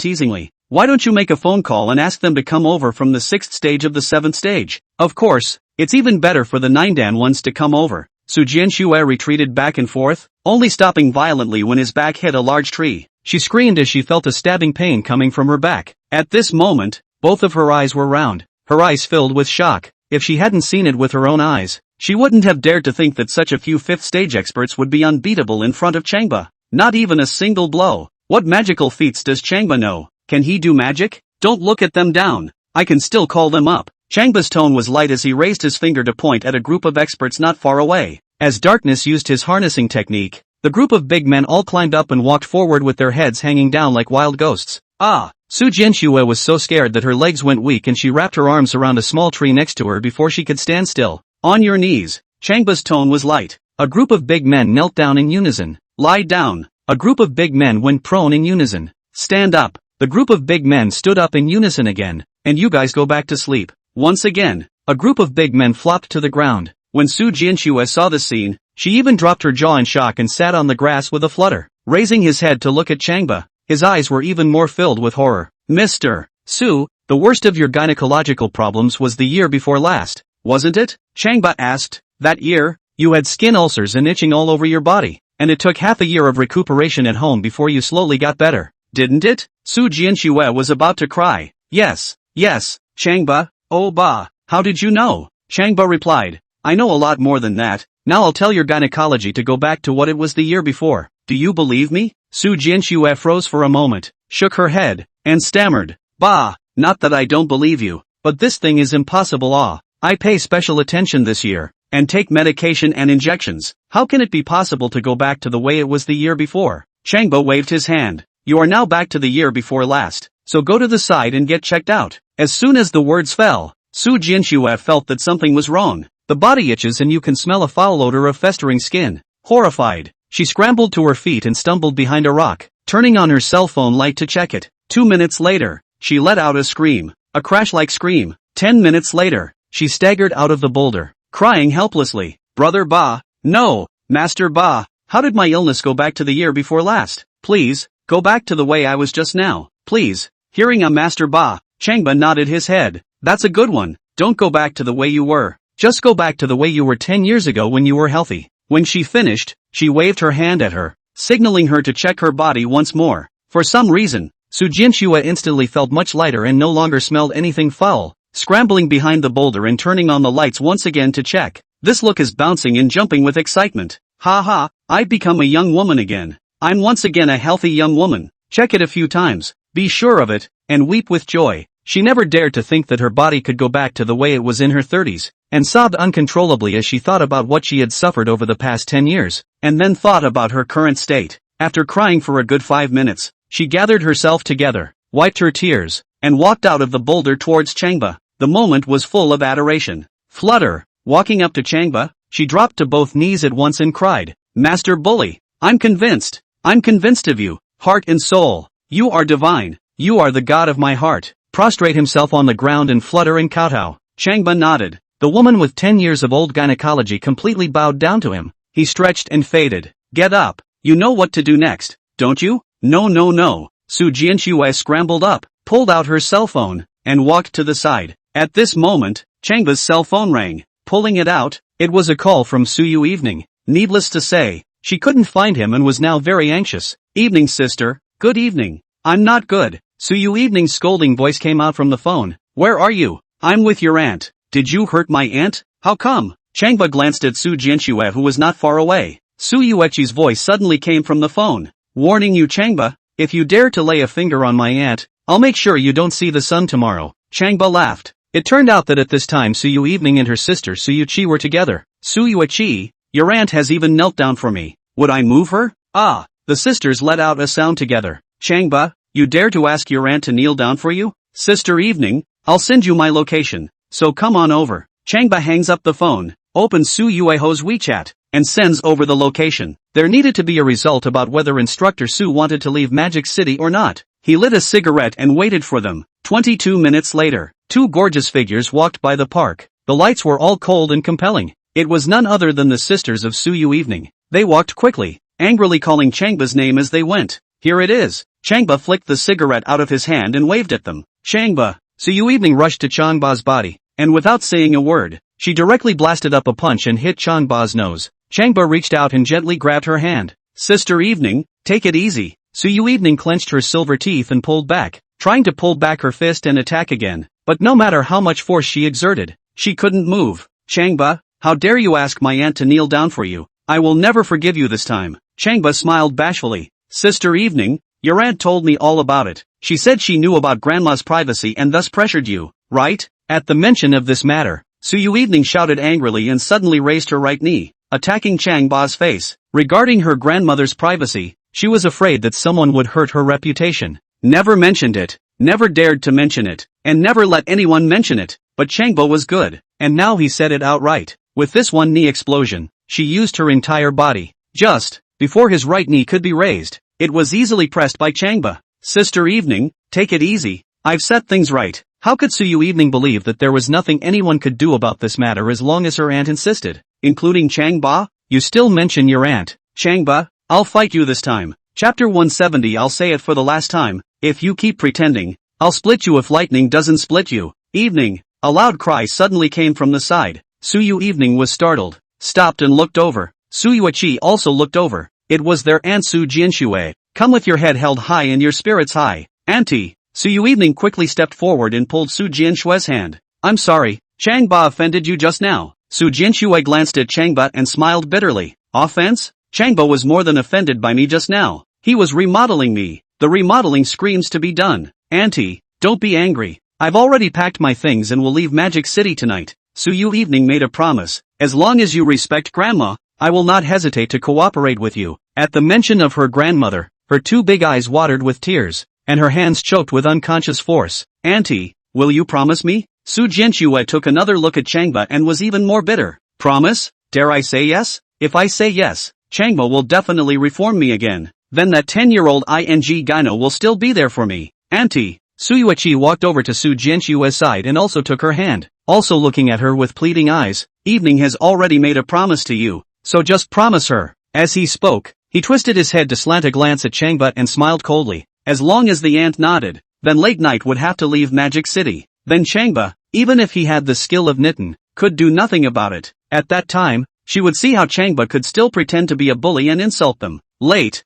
teasingly. Why don't you make a phone call and ask them to come over from the 6th stage of the 7th stage? Of course, it's even better for the 9-dan ones to come over. Su Jianxue retreated back and forth, only stopping violently when his back hit a large tree. She screamed as she felt a stabbing pain coming from her back. At this moment, both of her eyes were round, her eyes filled with shock. If she hadn't seen it with her own eyes, she wouldn't have dared to think that such a few 5th stage experts would be unbeatable in front of Changba. Not even a single blow. What magical feats does Changba know? Can he do magic? Don't look at them down. I can still call them up. Changba's tone was light as he raised his finger to point at a group of experts not far away. As Darkness used his harnessing technique, the group of big men all climbed up and walked forward with their heads hanging down like wild ghosts. Su Jianxue was so scared that her legs went weak and she wrapped her arms around a small tree next to her before she could stand still. On your knees. Changba's tone was light. A group of big men knelt down in unison. Lie down. A group of big men went prone in unison. Stand up. The group of big men stood up in unison again. And you guys go back to sleep. Once again, a group of big men flopped to the ground. When Su Jianxue saw the scene, she even dropped her jaw in shock and sat on the grass with a flutter. Raising his head to look at Changba, his eyes were even more filled with horror. Mr. Su, the worst of your gynecological problems was the year before last, wasn't it? Changba asked. That year, you had skin ulcers and itching all over your body, and it took half a year of recuperation at home before you slowly got better, didn't it? Su Jianxue was about to cry. Yes, Changba, oh bah, how did you know? Changba replied. I know a lot more than that. Now I'll tell your gynecology to go back to what it was the year before. do you believe me? Su Jianxue froze for a moment, shook her head, and stammered, bah, not that I don't believe you, but this thing is impossible. I pay special attention this year, and take medication and injections. How can it be possible to go back to the way it was the year before? Changba waved his hand. You are now back to the year before last, so go to the side and get checked out. As soon as the words fell, Su Jianxue felt that something was wrong. The body itches and you can smell a foul odor of festering skin. Horrified, she scrambled to her feet and stumbled behind a rock, turning on her cell phone light to check it. 2 minutes later, she let out a scream, a crash-like scream. 10 minutes later, she staggered out of the boulder, crying helplessly, Brother Ba, no, Master Ba, how did my illness go back to the year before last? Please, go back to the way I was just now, please. Hearing a Master Ba, Changba nodded his head. That's a good one, don't go back to the way you were. Just go back to the way you were 10 years ago when you were healthy. When she finished, she waved her hand at her, signaling her to check her body once more. For some reason, Su Jianxue instantly felt much lighter and no longer smelled anything foul, scrambling behind the boulder and turning on the lights once again to check. This look is bouncing and jumping with excitement. Ha ha, I've become a young woman again. I'm once again a healthy young woman. Check it a few times, be sure of it, and weep with joy. She never dared to think that her body could go back to the way it was in her 30s, and sobbed uncontrollably as she thought about what she had suffered over the past 10 years, and then thought about her current state. After crying for a good 5 minutes, she gathered herself together, wiped her tears, and walked out of the boulder towards Changba. The moment was full of adoration. Flutter, walking up to Changba, she dropped to both knees at once and cried, Master Bully, I'm convinced of you, heart and soul. You are divine, you are the god of my heart. Prostrate himself on the ground and flutter and kowtow. Changba nodded. The woman with 10 years of old gynecology completely bowed down to him. He stretched and faded. Get up, you know what to do next, don't you? No. Su Jianxue scrambled up, pulled out her cell phone, and walked to the side. At this moment, Changba's cell phone rang. Pulling it out, it was a call from Su Yui. Evening. Needless to say, she couldn't find him and was now very anxious. Evening sister, good evening. I'm not good. Su Yui's scolding voice came out from the phone. Where are you? I'm with your aunt. Did you hurt my aunt? How come? Changba glanced at Su Jianxue who was not far away. Su Yui's voice suddenly came from the phone. Warning you Changba, if you dare to lay a finger on my aunt, I'll make sure you don't see the sun tomorrow. Changba laughed. It turned out that at this time Su Yui and her sister Su Yui were together. Su Yui, your aunt has even knelt down for me. Would I move her? Ah, the sisters let out a sound together. Changba, you dare to ask your aunt to kneel down for you? Sister Evening, I'll send you my location, so come on over. Changba hangs up the phone, opens Su Yui's WeChat, and sends over the location. There needed to be a result about whether Instructor Su wanted to leave Magic City or not. He lit a cigarette and waited for them. 22 minutes later, 2 gorgeous figures walked by the park. The lights were all cold and compelling. It was none other than the sisters of Su Yui. They walked quickly, angrily calling Changba's name as they went. Here it is. Changba flicked the cigarette out of his hand and waved at them. Changba. Su Yui rushed to Changba's body, and without saying a word, she directly blasted up a punch and hit Changba's nose. Changba reached out and gently grabbed her hand. Sister Evening, take it easy. Su Yui clenched her silver teeth and pulled back, trying to pull back her fist and attack again, but no matter how much force she exerted, she couldn't move. Changba, how dare you ask my aunt to kneel down for you? I will never forgive you this time. Changba smiled bashfully. Sister Evening, your aunt told me all about it. She said she knew about grandma's privacy and thus pressured you, right? At the mention of this matter, Su Yui shouted angrily and suddenly raised her right knee, attacking Changba's face. Regarding her grandmother's privacy, she was afraid that someone would hurt her reputation. Never mentioned it, never dared to mention it, and never let anyone mention it. But Changba was good, and now he said it outright. With this one knee explosion, she used her entire body. Just before his right knee could be raised, it was easily pressed by Changba. Sister Evening, take it easy. I've set things right. How could Su Yui believe that there was nothing anyone could do about this matter as long as her aunt insisted? Including Changba? You still mention your aunt. Changba, I'll fight you this time. Chapter 170. I'll say it for the last time. If you keep pretending, I'll split you if lightning doesn't split you. Evening. A loud cry suddenly came from the side. Su Yui was startled, stopped and looked over. Su Yui also looked over. It was their aunt Su Jianxue. Come with your head held high and your spirits high. Auntie. Su Yui quickly stepped forward and pulled Su Jianxue's hand. I'm sorry, Changba offended you just now. Su Jianxue glanced at Changba and smiled bitterly. Offense? Changba was more than offended by me just now. He was remodeling me. The remodeling screams to be done. Auntie, don't be angry. I've already packed my things and will leave Magic City tonight. Su Yui made a promise. As long as you respect Grandma, I will not hesitate to cooperate with you. At the mention of her grandmother, her two big eyes watered with tears, and her hands choked with unconscious force. Auntie, will you promise me? Su Jianxue took another look at Changba and was even more bitter. Promise? Dare I say yes? If I say yes, Changba will definitely reform me again. Then that 10-year-old Gyno will still be there for me. Auntie. Su Yui walked over to Su Jianxue's side and also took her hand, also looking at her with pleading eyes. Evening has already made a promise to you, so just promise her. As he spoke, he twisted his head to slant a glance at Changba and smiled coldly. As long as the aunt nodded, then Late Night would have to leave Magic City. Then Changba, even if he had the skill of Nitten, could do nothing about it. At that time, she would see how Changba could still pretend to be a bully and insult them. Late,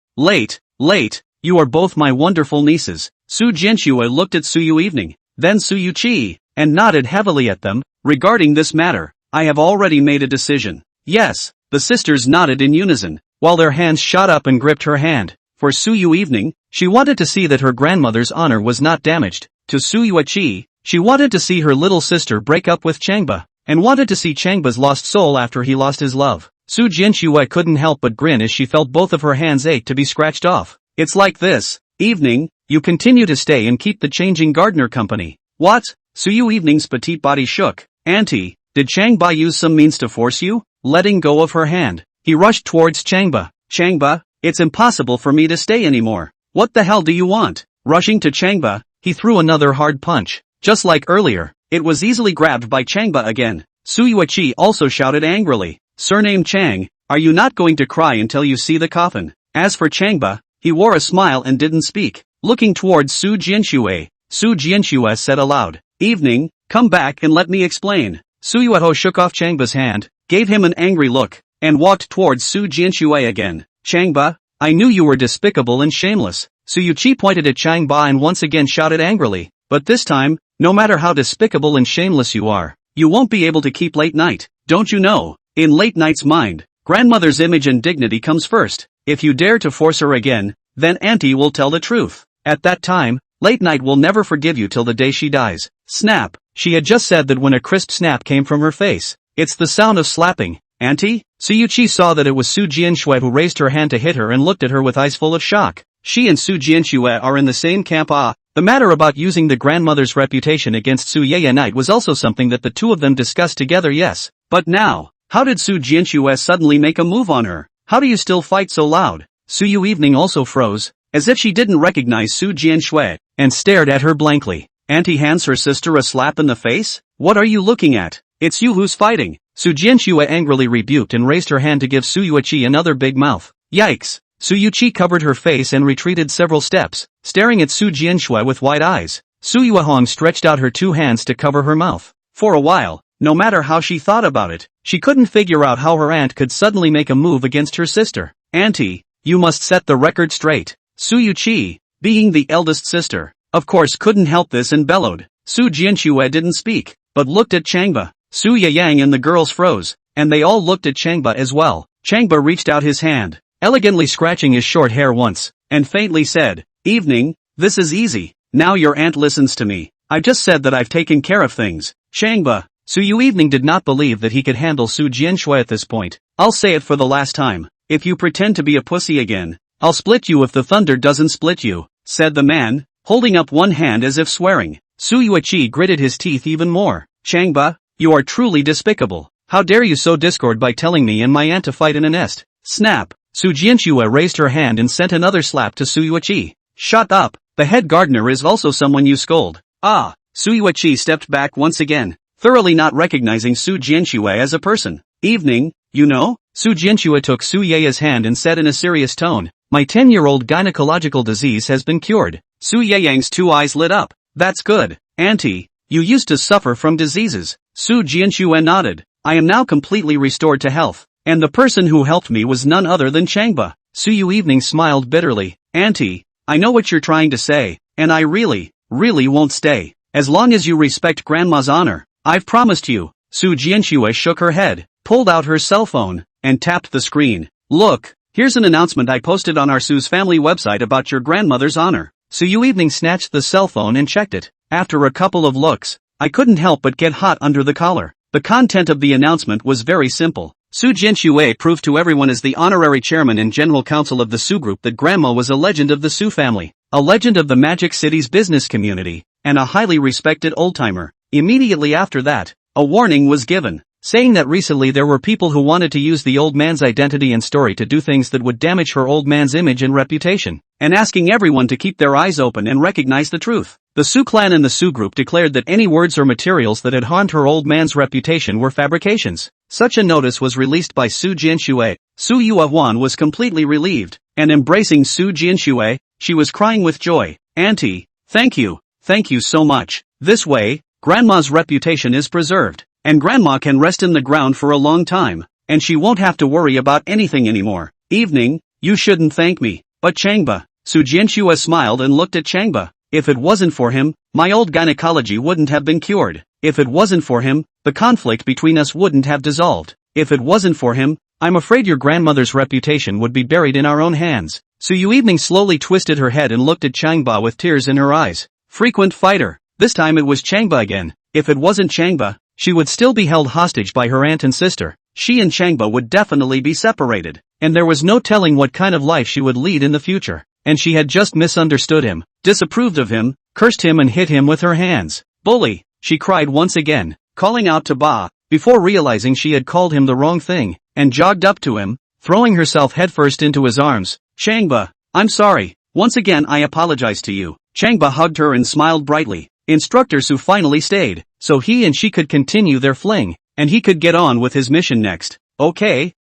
you are both my wonderful nieces. Su Jianxue looked at Su Yui, then Su Yui, and nodded heavily at them. Regarding this matter, I have already made a decision. Yes, the sisters nodded in unison, while their hands shot up and gripped her hand. For Su Yui, she wanted to see that her grandmother's honor was not damaged. To Su Yui, she wanted to see her little sister break up with Changba, and wanted to see Changba's lost soul after he lost his love. Su Jianxue couldn't help but grin as she felt both of her hands ache to be scratched off. It's like this. Evening, you continue to stay and keep the changing gardener company. What? Su Yui's petite body shook. Auntie, did Changba use some means to force you? Letting go of her hand, he rushed towards Changba. Changba, it's impossible for me to stay anymore. What the hell do you want? Rushing to Changba, he threw another hard punch. Just like earlier, it was easily grabbed by Changba again. Su Yui also shouted angrily. Surname Chang, are you not going to cry until you see the coffin? As for Changba, he wore a smile and didn't speak. Looking towards Su Jianxue, Su Jianxue said aloud. Evening, come back and let me explain. Su Yui shook off Changba's hand, gave him an angry look, and walked towards Su Jianxue again. Changba, I knew you were despicable and shameless. Su Yui pointed at Changba and once again shouted angrily. But this time, no matter how despicable and shameless you are, you won't be able to keep Late Night. Don't you know? In Late Night's mind, grandmother's image and dignity comes first. If you dare to force her again, then Auntie will tell the truth. At that time, Late Night will never forgive you till the day she dies. Snap. She had just said that when a crisp snap came from her face. It's the sound of slapping. Auntie? Su Yui saw that it was Su Jianxue who raised her hand to hit her and looked at her with eyes full of shock. She and Su Jianxue are in the same camp. The matter about using the grandmother's reputation against Su Yui Night was also something that the two of them discussed together. Yes. But now, how did Su Jianxue suddenly make a move on her? How do you still fight so loud? Su Yui also froze, as if she didn't recognize Su Jianxue, and stared at her blankly. Auntie hands her sister a slap in the face? What are you looking at? It's you who's fighting. Su Jianxue angrily rebuked and raised her hand to give Su Yui another big mouth. Yikes! Su Yui covered her face and retreated several steps, staring at Su Jianxue with wide eyes. Su Yuihong stretched out her two hands to cover her mouth. For a while, no matter how she thought about it, she couldn't figure out how her aunt could suddenly make a move against her sister. Auntie, you must set the record straight. Su Yui, being the eldest sister, of course couldn't help this and bellowed. Su Jianxue didn't speak, but looked at Changba. Su Yang and the girls froze, and they all looked at Changba as well. Changba reached out his hand, elegantly scratching his short hair once, and faintly said, Evening, this is easy. Now your aunt listens to me. I just said that I've taken care of things. Changba. Su Yui did not believe that he could handle Su Jianxue at this point. I'll say it for the last time. If you pretend to be a pussy again, I'll split you if the thunder doesn't split you, said the man, holding up one hand as if swearing. Su Yui gritted his teeth even more. Changba, you are truly despicable. How dare you sow discord by telling me and my aunt to fight in a nest? Snap. Su Jianxue raised her hand and sent another slap to Su Yui. Shut up. The head gardener is also someone you scold. Ah. Su Yui stepped back once again, thoroughly not recognizing Su Jianxue as a person. Evening, you know? Su Jianxue took Su Yui's hand and said in a serious tone, My 10-year-old gynecological disease has been cured. Su Yang's two eyes lit up. That's good. Auntie, you used to suffer from diseases. Su Jianxue nodded. I am now completely restored to health. And the person who helped me was none other than Changba. Su Yui smiled bitterly. Auntie, I know what you're trying to say, and I really won't stay. As long as you respect Grandma's honor, I've promised you. Su Jianxue shook her head, pulled out her cell phone, and tapped the screen. Look, Here's an announcement I posted on our Su's family website about your grandmother's honor. Su Yui snatched the cell phone and checked it. After a couple of looks, I couldn't help but get hot under the collar. The content of the announcement was very simple. Su Yui proved to everyone as the honorary chairman and general counsel of the Su group that Grandma was a legend of the Su family, a legend of the Magic City's business community, and a highly respected old-timer. Immediately after that, a warning was given, saying that recently there were people who wanted to use the old man's identity and story to do things that would damage her old man's image and reputation, and asking everyone to keep their eyes open and recognize the truth. The Su clan and the Su group declared that any words or materials that had harmed her old man's reputation were fabrications. Such a notice was released by Su Yui. Su Yui was completely relieved, and embracing Su Yui, she was crying with joy. Auntie, thank you so much. This way, Grandma's reputation is preserved, and Grandma can rest in the ground for a long time, and she won't have to worry about anything anymore. Evening, you shouldn't thank me, but Changba. Su Yui smiled and looked at Changba. If it wasn't for him, my old gynecology wouldn't have been cured. If it wasn't for him, the conflict between us wouldn't have dissolved. If it wasn't for him, I'm afraid your grandmother's reputation would be buried in our own hands. Su Yui slowly twisted her head and looked at Changba with tears in her eyes. Frequent fighter. This time it was Changba again. If it wasn't Changba, she would still be held hostage by her aunt and sister. She and Changba would definitely be separated, and there was no telling what kind of life she would lead in the future. And she had just misunderstood him, disapproved of him, cursed him and hit him with her hands. Bully, she cried once again, calling out to Ba, before realizing she had called him the wrong thing, and jogged up to him, throwing herself headfirst into his arms. Changba, I'm sorry. Once again I apologize to you. Changba hugged her and smiled brightly. Instructor Su finally stayed, so he and she could continue their fling, and he could get on with his mission next. Okay,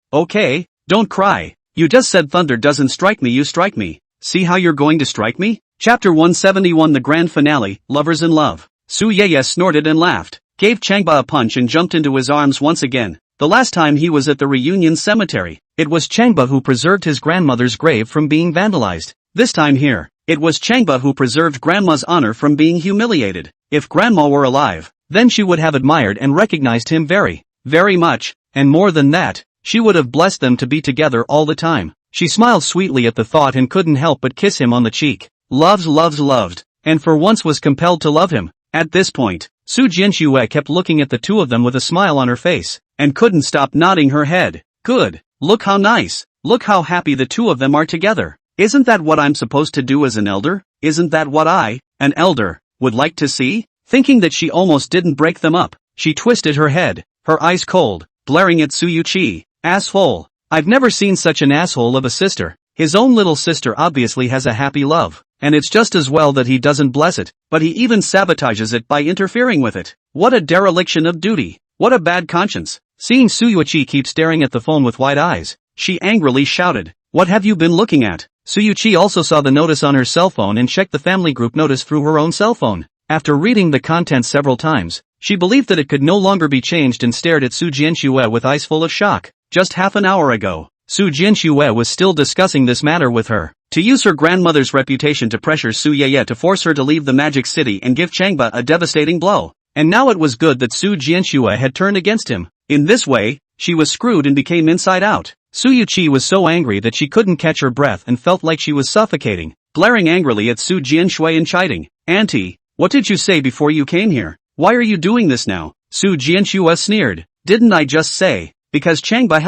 don't cry. You just said thunder doesn't strike me, you strike me. See how you're going to strike me? Chapter 171 The Grand Finale, Lovers in Love. Su Yui snorted and laughed, gave Changba a punch and jumped into his arms once again. The last time he was at the reunion cemetery, it was Changba who preserved his grandmother's grave from being vandalized. This time here, it was Changba who preserved Grandma's honor from being humiliated. If Grandma were alive, then she would have admired and recognized him very much, and more than that, she would have blessed them to be together all the time. She smiled sweetly at the thought and couldn't help but kiss him on the cheek. Loved, and for once was compelled to love him. At this point, Su Yui kept looking at the two of them with a smile on her face, and couldn't stop nodding her head. Good, look how nice, look how happy the two of them are together. Isn't that what I'm supposed to do as an elder? Isn't that what I, an elder, would like to see? Thinking that she almost didn't break them up, she twisted her head, her eyes cold, glaring at Su Yui. Asshole. I've never seen such an asshole of a sister. His own little sister obviously has a happy love, and it's just as well that he doesn't bless it, but he even sabotages it by interfering with it. What a dereliction of duty. What a bad conscience. Seeing Su Yui keep staring at the phone with wide eyes, she angrily shouted, "What have you been looking at?" Su Yui also saw the notice on her cell phone and checked the family group notice through her own cell phone. After reading the content several times, she believed that it could no longer be changed and stared at Su Yui with eyes full of shock. Just half an hour ago, Su Yui was still discussing this matter with her. To use her grandmother's reputation to pressure Su Yui to force her to leave the Magic City and give Changba a devastating blow. And now it was good that Su Yui had turned against him. In this way, she was screwed and became inside out. Su Yui was so angry that she couldn't catch her breath and felt like she was suffocating, glaring angrily at Su Yui and chiding. Auntie, what did you say before you came here? Why are you doing this now? Su Yui sneered. Didn't I just say, because Changba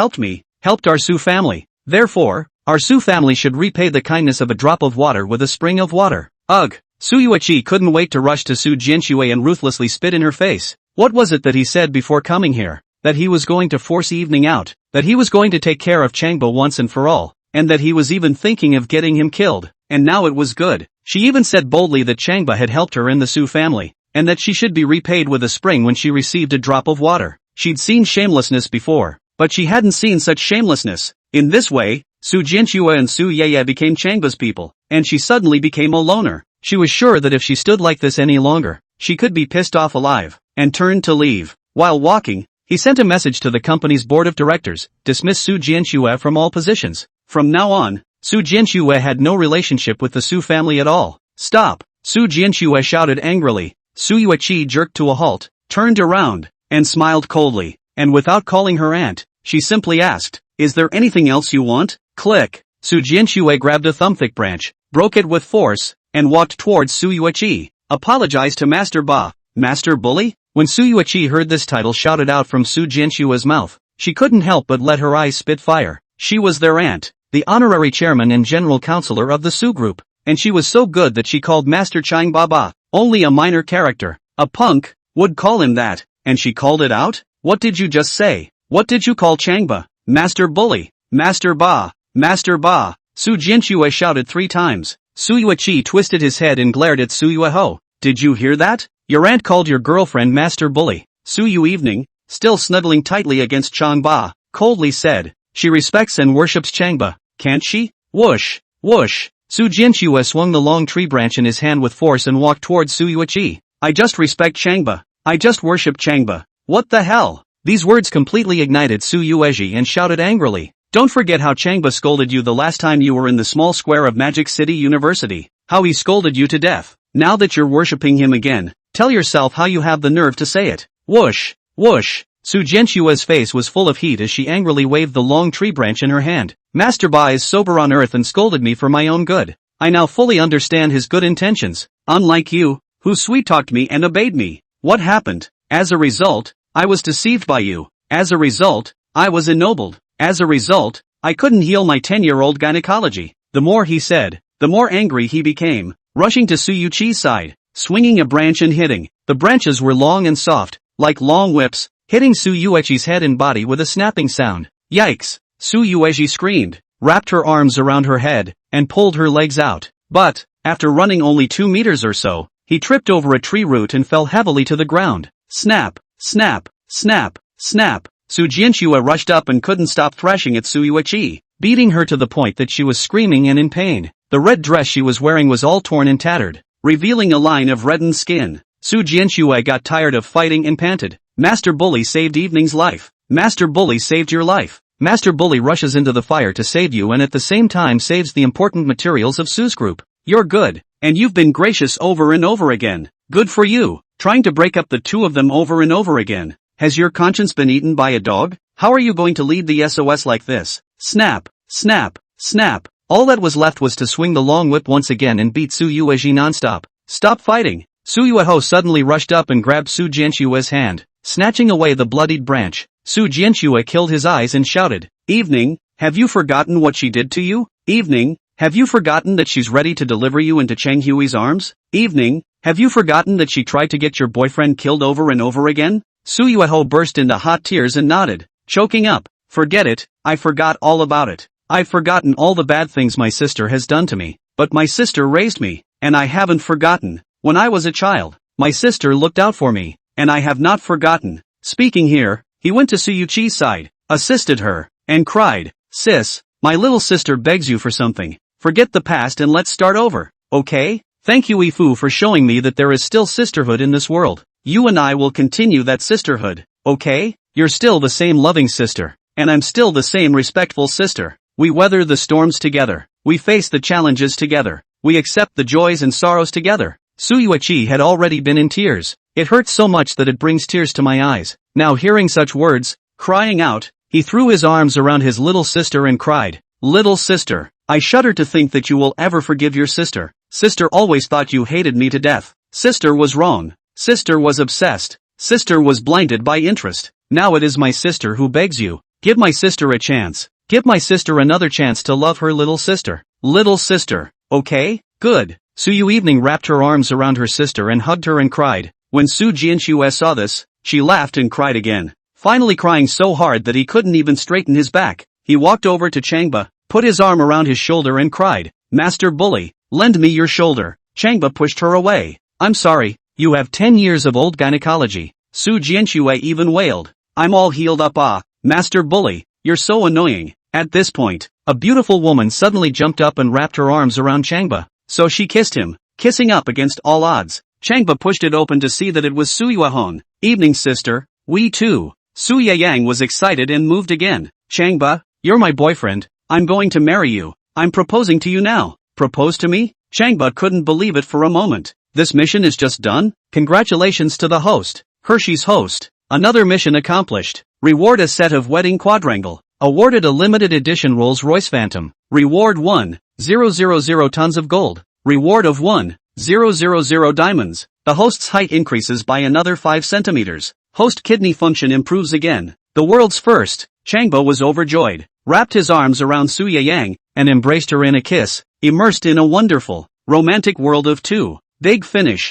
helped our Su family. Therefore, our Su family should repay the kindness of a drop of water with a spring of water. Ugh! Su Yui couldn't wait to rush to Su Yui and ruthlessly spit in her face. What was it that he said before coming here? That he was going to force evening out, that he was going to take care of Changba once and for all, and that he was even thinking of getting him killed. And now it was good. She even said boldly that Changba had helped her in the Su family, and that she should be repaid with a spring when she received a drop of water. She'd seen shamelessness before, but she hadn't seen such shamelessness. In this way, Su Yui and Su Yui became Changba's people, and she suddenly became a loner. She was sure that if she stood like this any longer, she could be pissed off alive, and turned to leave. While walking, he sent a message to the company's board of directors, dismiss Su Yui from all positions. From now on, Su Yui had no relationship with the Su family at all. Stop! Su Yui shouted angrily. Su Yui jerked to a halt, turned around, and smiled coldly, and without calling her aunt, she simply asked, "Is there anything else you want?" Click. Su Jianxue grabbed a thumbstick branch, broke it with force, and walked towards Su Yui. Apologized to Master Ba. Master Bully? When Su Yui heard this title shouted out from Su Jianxue's mouth, she couldn't help but let her eyes spit fire. She was their aunt, the honorary chairman and general counselor of the Su group, and she was so good that she called Master Chang Baba, only a minor character. A punk would call him that, and she called it out? What did you just say? What did you call Changba? Master Bully. Master Ba. Master Ba. Su Jianxue shouted 3 times. Su Yui twisted his head and glared at Su Yui. Did you hear that? Your aunt called your girlfriend Master Bully. Su Yui evening, still snuggling tightly against Changba, coldly said, she respects and worships Changba, can't she? Whoosh, whoosh. Su Jianxue swung the long tree branch in his hand with force and walked towards Su Yui. I just respect Changba. I just worship Changba. What the hell? These words completely ignited Su Yui and shouted angrily. Don't forget how Changba scolded you the last time you were in the small square of Magic City University. How he scolded you to death. Now that you're worshipping him again, tell yourself how you have the nerve to say it. Whoosh, whoosh. Su Jianxue's face was full of heat as she angrily waved the long tree branch in her hand. Master Ba is sober on earth and scolded me for my own good. I now fully understand his good intentions. Unlike you, who sweet-talked me and obeyed me. What happened? As a result, I was deceived by you. As a result, I was ennobled. As a result, I couldn't heal my 10-year-old gynecology. The more he said, the more angry he became, rushing to Su Yui's side, swinging a branch and hitting. The branches were long and soft, like long whips, hitting Su Yui's head and body with a snapping sound. Yikes! Su Yui screamed, wrapped her arms around her head, and pulled her legs out. But, after running only 2 meters or so, he tripped over a tree root and fell heavily to the ground. Snap, snap, snap, snap. Su Jianxue rushed up and couldn't stop thrashing at Su Yui, beating her to the point that she was screaming and in pain. The red dress she was wearing was all torn and tattered, revealing a line of reddened skin. Su Jianxue got tired of fighting and panted. Master Bully saved Evening's life. Master Bully saved your life. Master Bully rushes into the fire to save you and at the same time saves the important materials of Su's group. You're good, and you've been gracious over and over again. Good for you. Trying to break up the two of them over and over again. Has your conscience been eaten by a dog? How are you going to lead the SOS like this? Snap, snap, snap. All that was left was to swing the long whip once again and beat Su Yui non-stop. Stop fighting. Su Yui suddenly rushed up and grabbed Su Jianxue's hand, snatching away the bloodied branch. Su Jianxue killed his eyes and shouted, Evening, have you forgotten what she did to you? Evening, have you forgotten that she's ready to deliver you into Chang Hui's arms? Evening, have you forgotten that she tried to get your boyfriend killed over and over again? Su Yui burst into hot tears and nodded, choking up. Forget it, I forgot all about it. I've forgotten all the bad things my sister has done to me, but my sister raised me, and I haven't forgotten. When I was a child, my sister looked out for me, and I have not forgotten. Speaking here, he went to Su Yui's side, assisted her, and cried, Sis, my little sister begs you for something. Forget the past and let's start over, okay? Thank you Ifu for showing me that there is still sisterhood in this world. You and I will continue that sisterhood, okay? You're still the same loving sister, and I'm still the same respectful sister. We weather the storms together. We face the challenges together. We accept the joys and sorrows together. Su Yui had already been in tears. It hurts so much that it brings tears to my eyes. Now hearing such words, crying out, he threw his arms around his little sister and cried, Little sister, I shudder to think that you will ever forgive your sister. Sister always thought you hated me to death. Sister was wrong. Sister was obsessed. Sister was blinded by interest. Now it is my sister who begs you. Give my sister a chance. Give my sister another chance to love her little sister. Little sister, okay? Good. Su Yui wrapped her arms around her sister and hugged her and cried. When Su Jianxue saw this, she laughed and cried again. Finally crying so hard that he couldn't even straighten his back. He walked over to Changba, put his arm around his shoulder and cried, Master Bully, lend me your shoulder. Changba pushed her away. I'm sorry. You have 10 years of old gynecology. Su Jianxue even wailed. I'm all healed up Master Bully, you're so annoying. At this point, a beautiful woman suddenly jumped up and wrapped her arms around Changba. So she kissed him, kissing up against all odds. Changba pushed it open to see that it was Su Yui. Evening sister, we too. Su Yang was excited and moved again. Changba, you're my boyfriend. I'm going to marry you. I'm proposing to you now. Propose to me? Changba couldn't believe it for a moment. This mission is just done? Congratulations to the host. Hershey's host. Another mission accomplished. Reward a set of wedding quadrangle. Awarded a limited edition Rolls-Royce Phantom. Reward 1,000 tons of gold. Reward of 1,000 diamonds. The host's height increases by another 5 centimeters. Host kidney function improves again. The world's first. Changbo was overjoyed, wrapped his arms around Su Yang, and embraced her in a kiss, immersed in a wonderful, romantic world of two. Big finish.